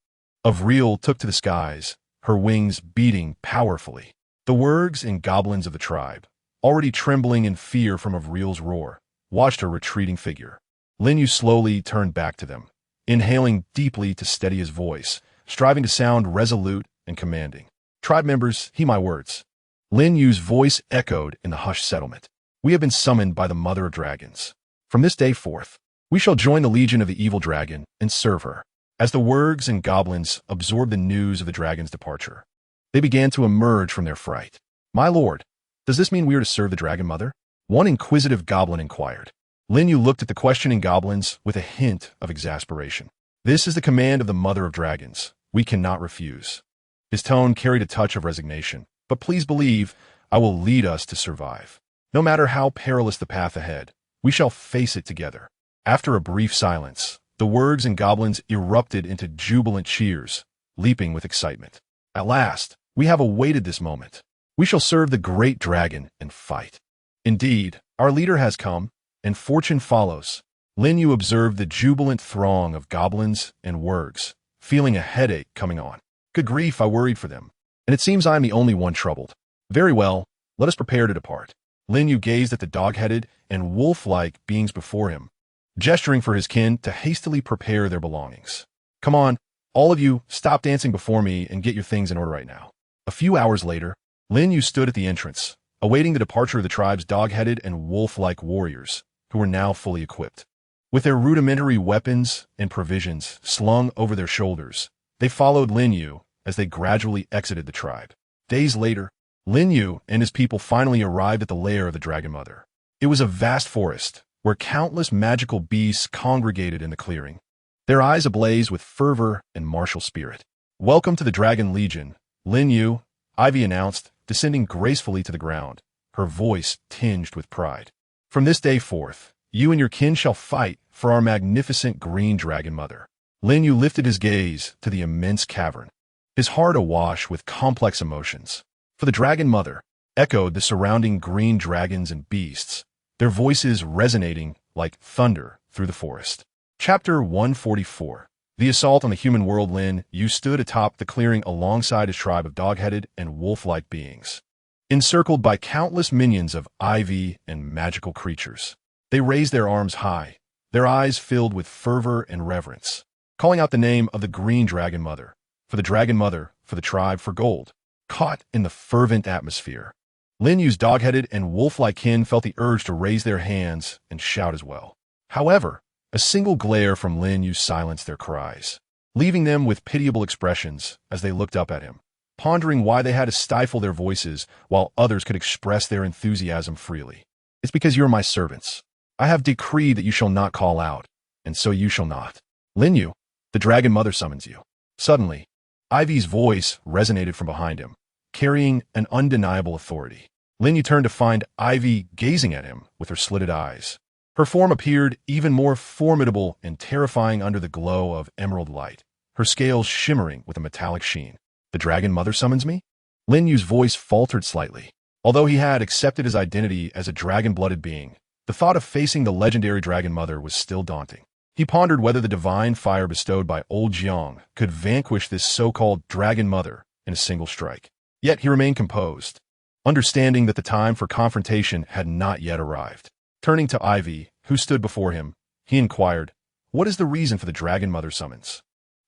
Avriel took to the skies, her wings beating powerfully. The wargs and goblins of the tribe, already trembling in fear from Avriel's roar, watched her retreating figure. Lin Yu slowly turned back to them, inhaling deeply to steady his voice, striving to sound resolute and commanding. Tribe members, heed my words. Lin Yu's voice echoed in the hushed settlement. We have been summoned by the Mother of Dragons. From this day forth, we shall join the legion of the evil dragon and serve her. As the wargs and goblins absorbed the news of the dragon's departure, they began to emerge from their fright. My lord, does this mean we are to serve the Dragon Mother? One inquisitive goblin inquired. Lin Yu looked at the questioning goblins with a hint of exasperation. This is the command of the Mother of Dragons. We cannot refuse. His tone carried a touch of resignation. But please believe, I will lead us to survive. No matter how perilous the path ahead, we shall face it together. After a brief silence, the wargs and goblins erupted into jubilant cheers, leaping with excitement. At last, we have awaited this moment. We shall serve the great dragon and fight. Indeed, our leader has come, and fortune follows. Lin Yu observed the jubilant throng of goblins and wargs, feeling a headache coming on. Good grief, I worried for them. And it seems I am the only one troubled. Very well, let us prepare to depart. Lin Yu gazed at the dog-headed and wolf-like beings before him, gesturing for his kin to hastily prepare their belongings. Come on, all of you, stop dancing before me and get your things in order right now. A few hours later, Lin Yu stood at the entrance, awaiting the departure of the tribe's dog-headed and wolf-like warriors, who were now fully equipped. With their rudimentary weapons and provisions slung over their shoulders, they followed Lin Yu as they gradually exited the tribe. Days later, Lin Yu and his people finally arrived at the lair of the Dragon Mother. It was a vast forest, where countless magical beasts congregated in the clearing, their eyes ablaze with fervor and martial spirit. Welcome to the Dragon Legion, Lin Yu, Ivy announced, descending gracefully to the ground, her voice tinged with pride. From this day forth, you and your kin shall fight for our magnificent green Dragon Mother. Lin Yu lifted his gaze to the immense cavern, his heart awash with complex emotions. For the Dragon Mother echoed the surrounding green dragons and beasts, their voices resonating like thunder through the forest. Chapter 144. The Assault on the Human World. Lin Yu stood atop the clearing alongside his tribe of dog-headed and wolf-like beings, encircled by countless minions of ivy and magical creatures. They raised their arms high, their eyes filled with fervor and reverence, calling out the name of the green Dragon Mother, for the Dragon Mother, for the tribe, for gold. Caught in the fervent atmosphere, Lin Yu's dog-headed and wolf-like kin felt the urge to raise their hands and shout as well. However, a single glare from Lin Yu silenced their cries, leaving them with pitiable expressions as they looked up at him, pondering why they had to stifle their voices while others could express their enthusiasm freely. It's because you are my servants. I have decreed that you shall not call out, and so you shall not. Lin Yu, the Dragon Mother summons you. Suddenly, Ivy's voice resonated from behind him, carrying an undeniable authority. Lin Yu turned to find Ivy gazing at him with her slitted eyes. Her form appeared even more formidable and terrifying under the glow of emerald light, her scales shimmering with a metallic sheen. The Dragon Mother summons me? Lin Yu's voice faltered slightly. Although he had accepted his identity as a dragon-blooded being, the thought of facing the legendary Dragon Mother was still daunting. He pondered whether the divine fire bestowed by Old Jiang could vanquish this so-called Dragon Mother in a single strike. Yet he remained composed, understanding that the time for confrontation had not yet arrived. Turning to Ivy, who stood before him, he inquired, "What is the reason for the Dragon Mother summons?"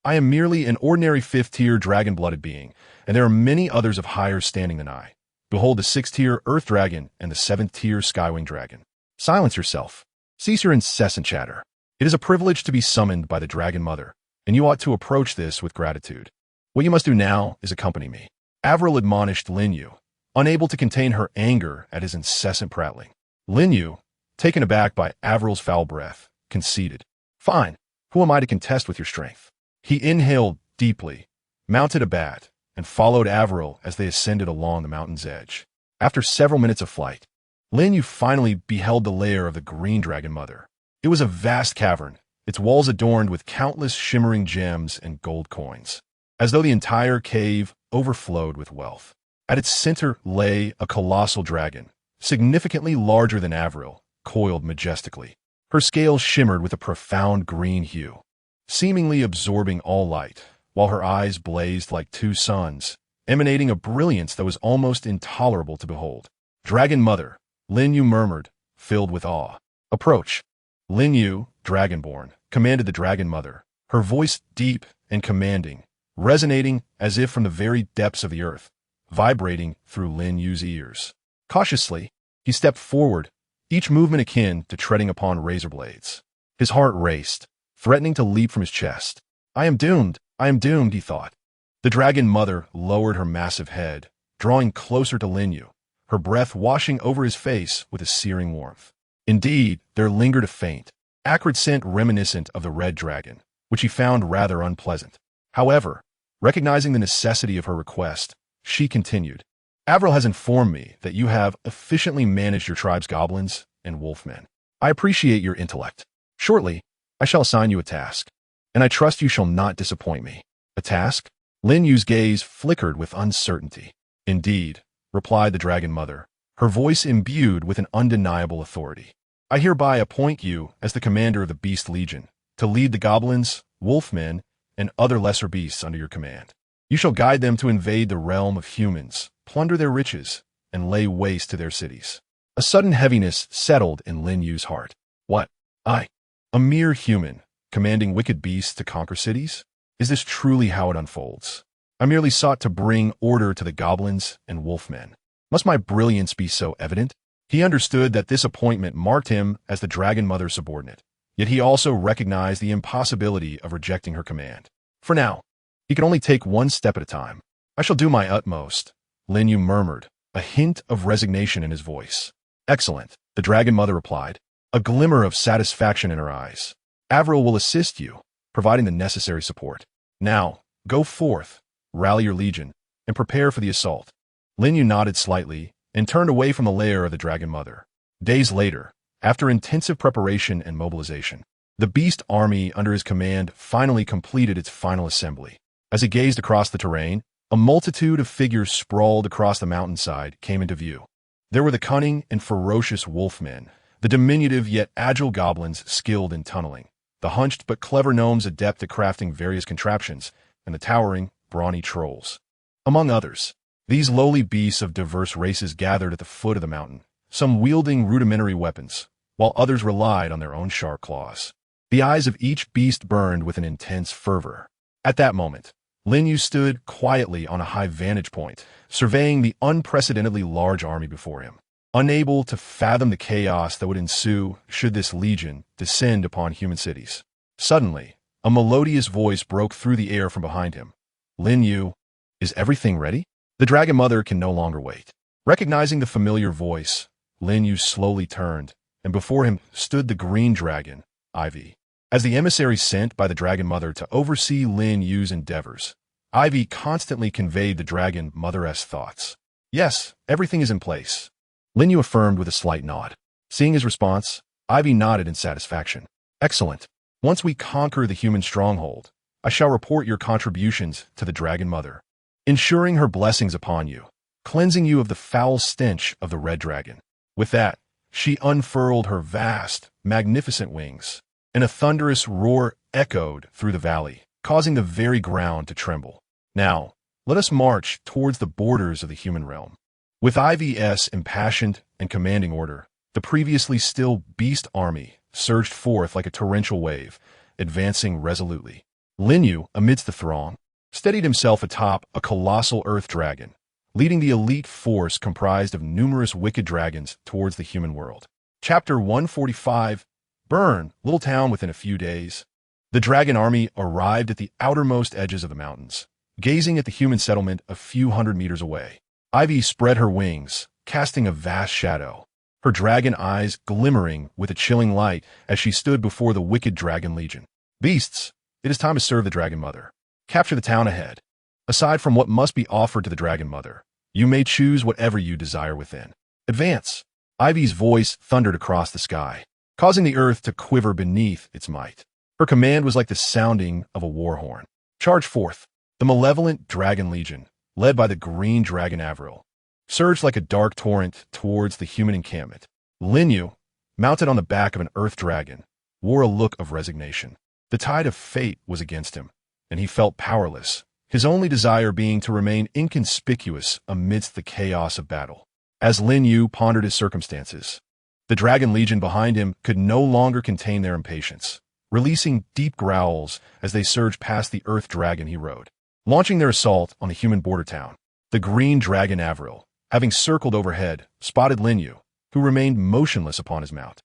"I am merely an ordinary 5th-tier dragon-blooded being, and there are many others of higher standing than I. Behold the 6th-tier Earth Dragon and the 7th-tier Skywing Dragon." "Silence yourself. Cease your incessant chatter. It is a privilege to be summoned by the Dragon Mother, and you ought to approach this with gratitude. What you must do now is accompany me." Avril admonished Lin Yu, unable to contain her anger at his incessant prattling. Lin Yu, taken aback by Avril's foul breath, conceded. "Fine. Who am I to contest with your strength?" He inhaled deeply, mounted a bat, and followed Avril as they ascended along the mountain's edge. After several minutes of flight, Lin Yu finally beheld the lair of the Green Dragon Mother. It was a vast cavern, its walls adorned with countless shimmering gems and gold coins, as though the entire cave overflowed with wealth. At its center lay a colossal dragon, significantly larger than Avril, coiled majestically. Her scales shimmered with a profound green hue, seemingly absorbing all light, while her eyes blazed like two suns, emanating a brilliance that was almost intolerable to behold. "Dragon Mother," Lin Yu murmured, filled with awe. "Approach." Lin Yu, Dragonborn, commanded the Dragon Mother, her voice deep and commanding, resonating as if from the very depths of the earth, vibrating through Lin Yu's ears. Cautiously, he stepped forward, each movement akin to treading upon razor blades. His heart raced, threatening to leap from his chest. I am doomed, he thought. The Dragon Mother lowered her massive head, drawing closer to Lin Yu, her breath washing over his face with a searing warmth. Indeed, there lingered a faint, acrid scent reminiscent of the red dragon, which he found rather unpleasant. However, recognizing the necessity of her request, she continued, "Avril has informed me that you have efficiently managed your tribe's goblins and wolfmen. I appreciate your intellect. Shortly, I shall assign you a task, and I trust you shall not disappoint me." "A task?" Lin Yu's gaze flickered with uncertainty. "Indeed," replied the Dragon Mother, her voice imbued with an undeniable authority. "I hereby appoint you as the commander of the Beast Legion, to lead the goblins, wolfmen, and other lesser beasts under your command. You shall guide them to invade the realm of humans, plunder their riches, and lay waste to their cities." A sudden heaviness settled in Lin Yu's heart. "What? I, a mere human, commanding wicked beasts to conquer cities? Is this truly how it unfolds? I merely sought to bring order to the goblins and wolfmen. Must my brilliance be so evident?" He understood that this appointment marked him as the Dragon Mother's subordinate, yet he also recognized the impossibility of rejecting her command. For now, he could only take one step at a time. "I shall do my utmost," Lin Yu murmured, a hint of resignation in his voice. "Excellent," the Dragon Mother replied, a glimmer of satisfaction in her eyes. "Avril will assist you, providing the necessary support. Now, go forth, rally your legion, and prepare for the assault." Lin Yu nodded slightly and turned away from the lair of the Dragon Mother. Days later, after intensive preparation and mobilization, the beast army under his command finally completed its final assembly. As he gazed across the terrain, a multitude of figures sprawled across the mountainside came into view. There were the cunning and ferocious wolfmen, the diminutive yet agile goblins skilled in tunneling, the hunched but clever gnomes adept at crafting various contraptions, and the towering, brawny trolls. Among others, these lowly beasts of diverse races gathered at the foot of the mountain, some wielding rudimentary weapons, while others relied on their own sharp claws. The eyes of each beast burned with an intense fervor. At that moment, Lin Yu stood quietly on a high vantage point, surveying the unprecedentedly large army before him, unable to fathom the chaos that would ensue should this legion descend upon human cities. Suddenly, a melodious voice broke through the air from behind him. "Lin Yu, is everything ready?" The Dragon Mother can no longer wait. Recognizing the familiar voice, Lin Yu slowly turned, and before him stood the green dragon, Ivy. As the emissary sent by the Dragon Mother to oversee Lin Yu's endeavors, Ivy constantly conveyed the Dragon Mother's thoughts. "Yes, everything is in place," Lin Yu affirmed with a slight nod. Seeing his response, Ivy nodded in satisfaction. "Excellent. Once we conquer the human stronghold, I shall report your contributions to the Dragon Mother, ensuring her blessings upon you, cleansing you of the foul stench of the red dragon." With that, she unfurled her vast, magnificent wings, and a thunderous roar echoed through the valley, causing the very ground to tremble. "Now, let us march towards the borders of the human realm." With IV's impassioned and commanding order, the previously still beast army surged forth like a torrential wave, advancing resolutely. Lin Yu, amidst the throng, steadied himself atop a colossal earth dragon, leading the elite force comprised of numerous wicked dragons towards the human world. Chapter 145, Burn, Little Town Within a Few Days. The dragon army arrived at the outermost edges of the mountains, gazing at the human settlement a few hundred meters away. Ivy spread her wings, casting a vast shadow, her dragon eyes glimmering with a chilling light as she stood before the wicked dragon legion. Beasts, it is time to serve the Dragon Mother. Capture the town ahead. Aside from what must be offered to the Dragon Mother, you may choose whatever you desire within. Advance. Ivy's voice thundered across the sky, causing the earth to quiver beneath its might. Her command was like the sounding of a war horn. Charge forth. The malevolent Dragon Legion, led by the green dragon Avril, surged like a dark torrent towards the human encampment. Lin Yu, mounted on the back of an earth dragon, wore a look of resignation. The tide of fate was against him, and he felt powerless, his only desire being to remain inconspicuous amidst the chaos of battle. As Lin Yu pondered his circumstances, the Dragon Legion behind him could no longer contain their impatience, releasing deep growls as they surged past the earth dragon he rode. Launching their assault on the human border town, the green dragon Avril, having circled overhead, spotted Lin Yu, who remained motionless upon his mount.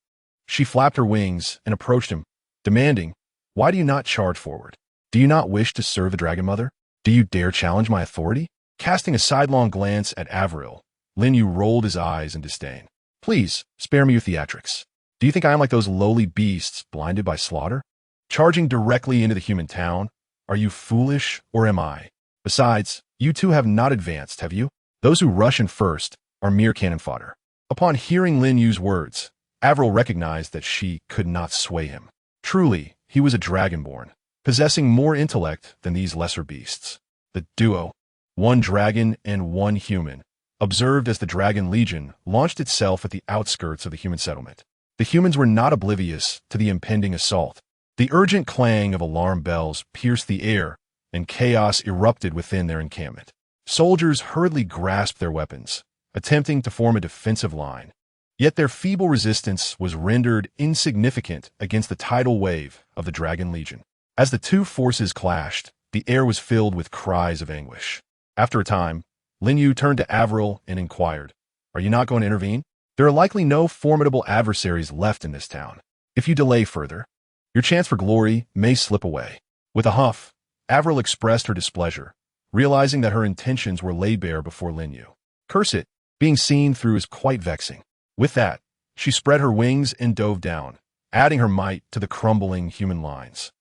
She flapped her wings and approached him, demanding, "Why do you not charge forward? Do you not wish to serve the Dragon Mother? Do you dare challenge my authority?" Casting a sidelong glance at Avril, Lin Yu rolled his eyes in disdain. "Please, spare me your theatrics. Do you think I am like those lowly beasts blinded by slaughter? Charging directly into the human town? Are you foolish, or am I? Besides, you two have not advanced, have you? Those who rush in first are mere cannon fodder." Upon hearing Lin Yu's words, Avril recognized that she could not sway him. Truly, he was a dragonborn, possessing more intellect than these lesser beasts. The duo, one dragon and one human, observed as the Dragon Legion launched itself at the outskirts of the human settlement. The humans were not oblivious to the impending assault. The urgent clang of alarm bells pierced the air, and chaos erupted within their encampment. Soldiers hurriedly grasped their weapons, attempting to form a defensive line. Yet their feeble resistance was rendered insignificant against the tidal wave of the Dragon Legion. As the two forces clashed, the air was filled with cries of anguish. After a time, Lin Yu turned to Avril and inquired, "Are you not going to intervene? There are likely no formidable adversaries left in this town. If you delay further, your chance for glory may slip away." With a huff, Avril expressed her displeasure, realizing that her intentions were laid bare before Lin Yu. Curse it, being seen through is quite vexing. With that, she spread her wings and dove down, adding her might to the crumbling human lines.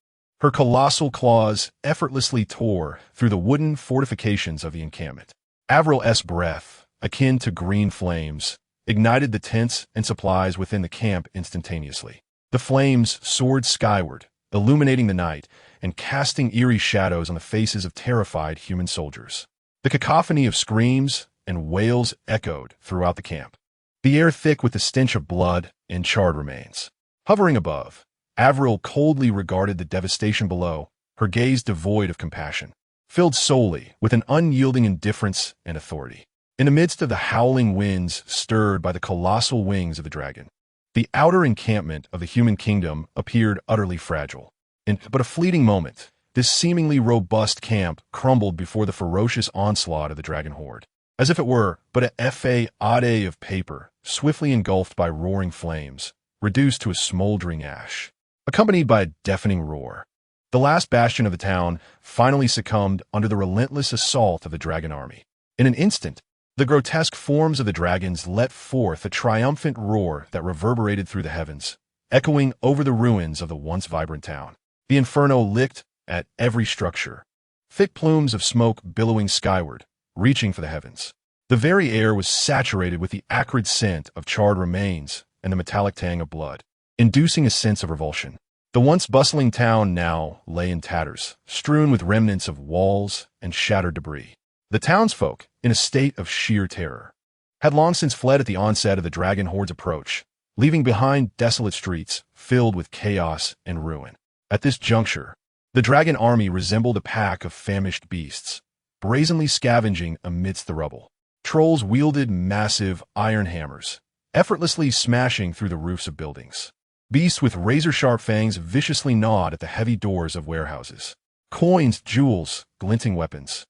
Her colossal claws effortlessly tore through the wooden fortifications of the encampment. Avril's breath, akin to green flames, ignited the tents and supplies within the camp instantaneously. The flames soared skyward, illuminating the night and casting eerie shadows on the faces of terrified human soldiers. The cacophony of screams and wails echoed throughout the camp, the air thick with the stench of blood and charred remains. Hovering above, Avril coldly regarded the devastation below, her gaze devoid of compassion, filled solely with an unyielding indifference and authority. In the midst of the howling winds stirred by the colossal wings of the dragon, the outer encampment of the human kingdom appeared utterly fragile. In but a fleeting moment, this seemingly robust camp crumbled before the ferocious onslaught of the dragon horde, as if it were but a fade of paper, swiftly engulfed by roaring flames, reduced to a smoldering ash. Accompanied by a deafening roar, the last bastion of the town finally succumbed under the relentless assault of the dragon army. In an instant, the grotesque forms of the dragons let forth a triumphant roar that reverberated through the heavens, echoing over the ruins of the once vibrant town. The inferno licked at every structure, thick plumes of smoke billowing skyward, reaching for the heavens. The very air was saturated with the acrid scent of charred remains and the metallic tang of blood, inducing a sense of revulsion. The once bustling town now lay in tatters, strewn with remnants of walls and shattered debris. The townsfolk, in a state of sheer terror, had long since fled at the onset of the dragon horde's approach, leaving behind desolate streets filled with chaos and ruin. At this juncture, the dragon army resembled a pack of famished beasts, brazenly scavenging amidst the rubble. Trolls wielded massive iron hammers, effortlessly smashing through the roofs of buildings. Beasts with razor-sharp fangs viciously gnawed at the heavy doors of warehouses. Coins, jewels, glinting weapons,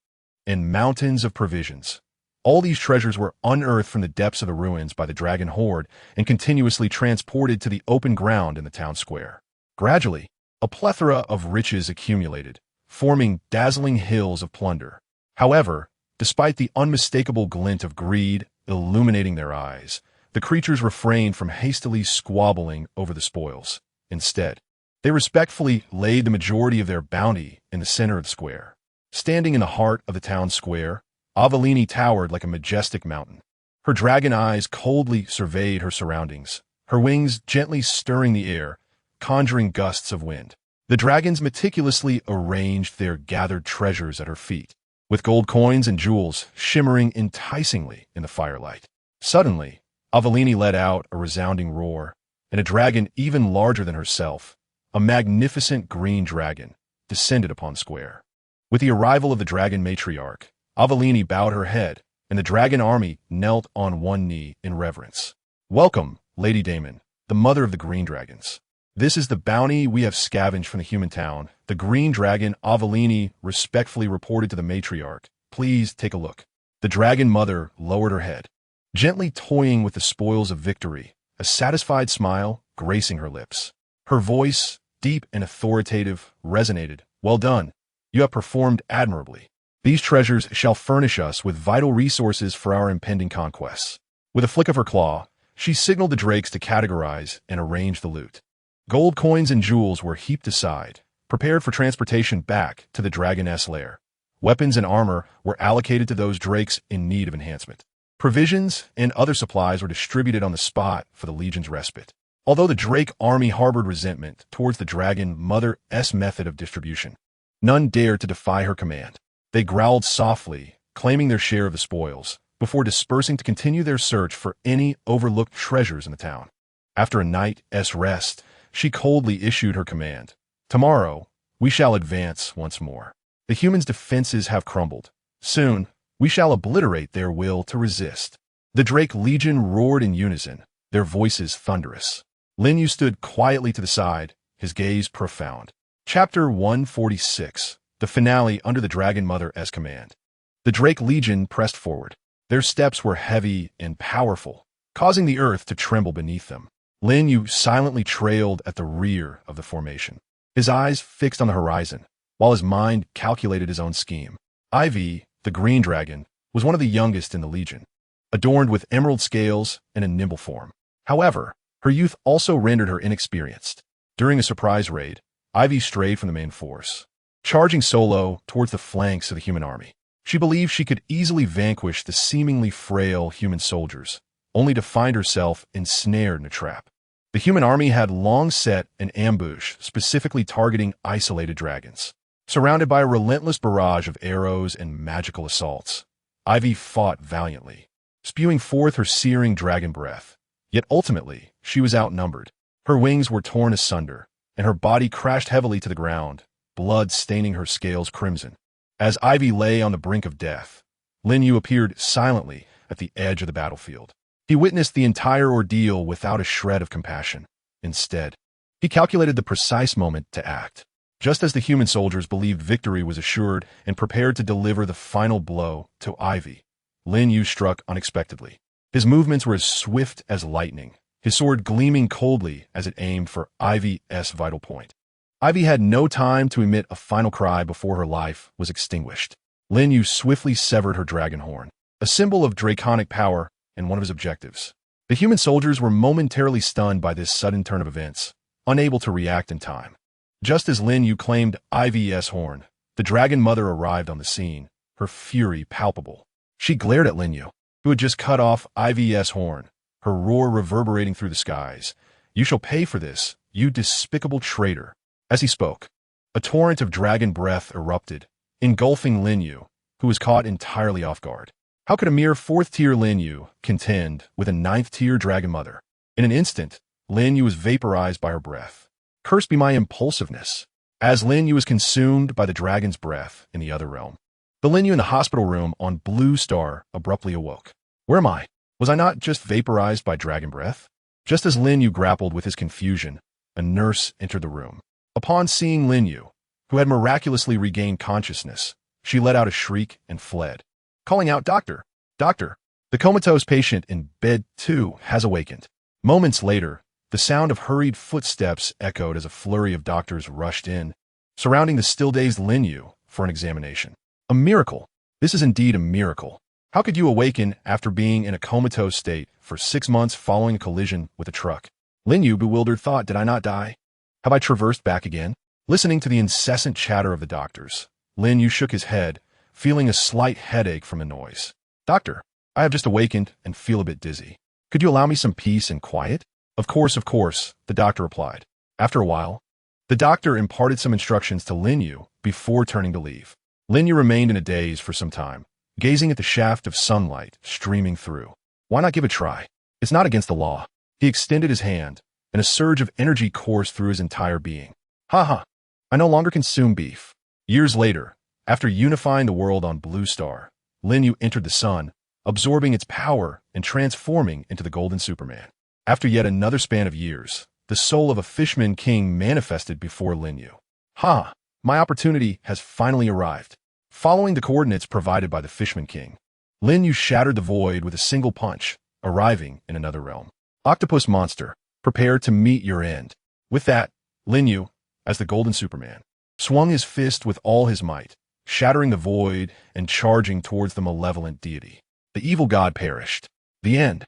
and mountains of provisions. All these treasures were unearthed from the depths of the ruins by the dragon horde and continuously transported to the open ground in the town square. Gradually, a plethora of riches accumulated, forming dazzling hills of plunder. However, despite the unmistakable glint of greed illuminating their eyes, the creatures refrained from hastily squabbling over the spoils. Instead, they respectfully laid the majority of their bounty in the center of the square. Standing in the heart of the town square, Avellini towered like a majestic mountain. Her dragon eyes coldly surveyed her surroundings, her wings gently stirring the air, conjuring gusts of wind. The dragons meticulously arranged their gathered treasures at her feet, with gold coins and jewels shimmering enticingly in the firelight. Suddenly, Avellini let out a resounding roar, and a dragon even larger than herself, a magnificent green dragon, descended upon the square. With the arrival of the dragon matriarch, Avellini bowed her head, and the dragon army knelt on one knee in reverence. "Welcome, Lady Damon, the mother of the green dragons. This is the bounty we have scavenged from the human town." The green dragon Avellini respectfully reported to the matriarch. "Please take a look." The dragon mother lowered her head, gently toying with the spoils of victory, a satisfied smile gracing her lips. Her voice, deep and authoritative, resonated. "Well done. You have performed admirably. These treasures shall furnish us with vital resources for our impending conquests." With a flick of her claw, she signaled the drakes to categorize and arrange the loot. Gold coins and jewels were heaped aside, prepared for transportation back to the dragoness lair. Weapons and armor were allocated to those drakes in need of enhancement. Provisions and other supplies were distributed on the spot for the Legion's respite. Although the Drake army harbored resentment towards the Dragon Mother's method of distribution, none dared to defy her command. They growled softly, claiming their share of the spoils, before dispersing to continue their search for any overlooked treasures in the town. After a night's rest, she coldly issued her command. "Tomorrow, we shall advance once more. The humans' defenses have crumbled. Soon, we shall obliterate their will to resist." The Drake Legion roared in unison, their voices thunderous. Lin Yu stood quietly to the side, his gaze profound. Chapter 146, the finale under the Dragon Mother's command. The Drake Legion pressed forward. Their steps were heavy and powerful, causing the earth to tremble beneath them. Lin Yu silently trailed at the rear of the formation, his eyes fixed on the horizon, while his mind calculated his own scheme. Ivy, the green dragon, was one of the youngest in the Legion, adorned with emerald scales and a nimble form. However, her youth also rendered her inexperienced. During a surprise raid, Ivy strayed from the main force, charging solo towards the flanks of the human army. She believed she could easily vanquish the seemingly frail human soldiers, only to find herself ensnared in a trap. The human army had long set an ambush specifically targeting isolated dragons. Surrounded by a relentless barrage of arrows and magical assaults, Ivy fought valiantly, spewing forth her searing dragon breath. Yet ultimately, she was outnumbered. Her wings were torn asunder, and her body crashed heavily to the ground, blood staining her scales crimson. As Ivy lay on the brink of death, Lin Yu appeared silently at the edge of the battlefield. He witnessed the entire ordeal without a shred of compassion. Instead, he calculated the precise moment to act. Just as the human soldiers believed victory was assured and prepared to deliver the final blow to Ivy, Lin Yu struck unexpectedly. His movements were as swift as lightning, his sword gleaming coldly as it aimed for Ivy's vital point. Ivy had no time to emit a final cry before her life was extinguished. Lin Yu swiftly severed her dragon horn, a symbol of draconic power and one of his objectives. The human soldiers were momentarily stunned by this sudden turn of events, unable to react in time. Just as Lin Yu claimed Ivy's horn, the Dragon Mother arrived on the scene, her fury palpable. She glared at Lin Yu, who had just cut off Ivy's horn, her roar reverberating through the skies. "You shall pay for this, you despicable traitor." As he spoke, a torrent of dragon breath erupted, engulfing Lin Yu, who was caught entirely off guard. How could a mere 4th-tier Lin Yu contend with a 9th-tier Dragon Mother? In an instant, Lin Yu was vaporized by her breath. Cursed be my impulsiveness, as Lin Yu was consumed by the dragon's breath in the other realm. The Lin Yu in the hospital room on Blue Star abruptly awoke. Where am I? Was I not just vaporized by dragon breath? Just as Lin Yu grappled with his confusion, a nurse entered the room. Upon seeing Lin Yu, who had miraculously regained consciousness, she let out a shriek and fled, calling out, "Doctor! Doctor! The comatose patient in bed 2 has awakened." Moments later, the sound of hurried footsteps echoed as a flurry of doctors rushed in, surrounding the still-dazed Lin Yu for an examination. A miracle! This is indeed a miracle. How could you awaken after being in a comatose state for 6 months following a collision with a truck? Lin Yu, bewildered, thought, did I not die? Have I traversed back again? Listening to the incessant chatter of the doctors, Lin Yu shook his head, feeling a slight headache from the noise. Doctor, I have just awakened and feel a bit dizzy. Could you allow me some peace and quiet? Of course, the doctor replied. After a while, the doctor imparted some instructions to Lin Yu before turning to leave. Lin Yu remained in a daze for some time, gazing at the shaft of sunlight streaming through. Why not give it a try? It's not against the law. He extended his hand, and a surge of energy coursed through his entire being. Ha! I no longer consume beef. Years later, after unifying the world on Blue Star, Lin Yu entered the sun, absorbing its power and transforming into the Golden Superman. After yet another span of years, the soul of a Fishman King manifested before Lin Yu. Ha! My opportunity has finally arrived. Following the coordinates provided by the Fishman King, Lin Yu shattered the void with a single punch, arriving in another realm. Octopus monster, prepare to meet your end. With that, Lin Yu, as the Golden Superman, swung his fist with all his might, shattering the void and charging towards the malevolent deity. The evil god perished. The end.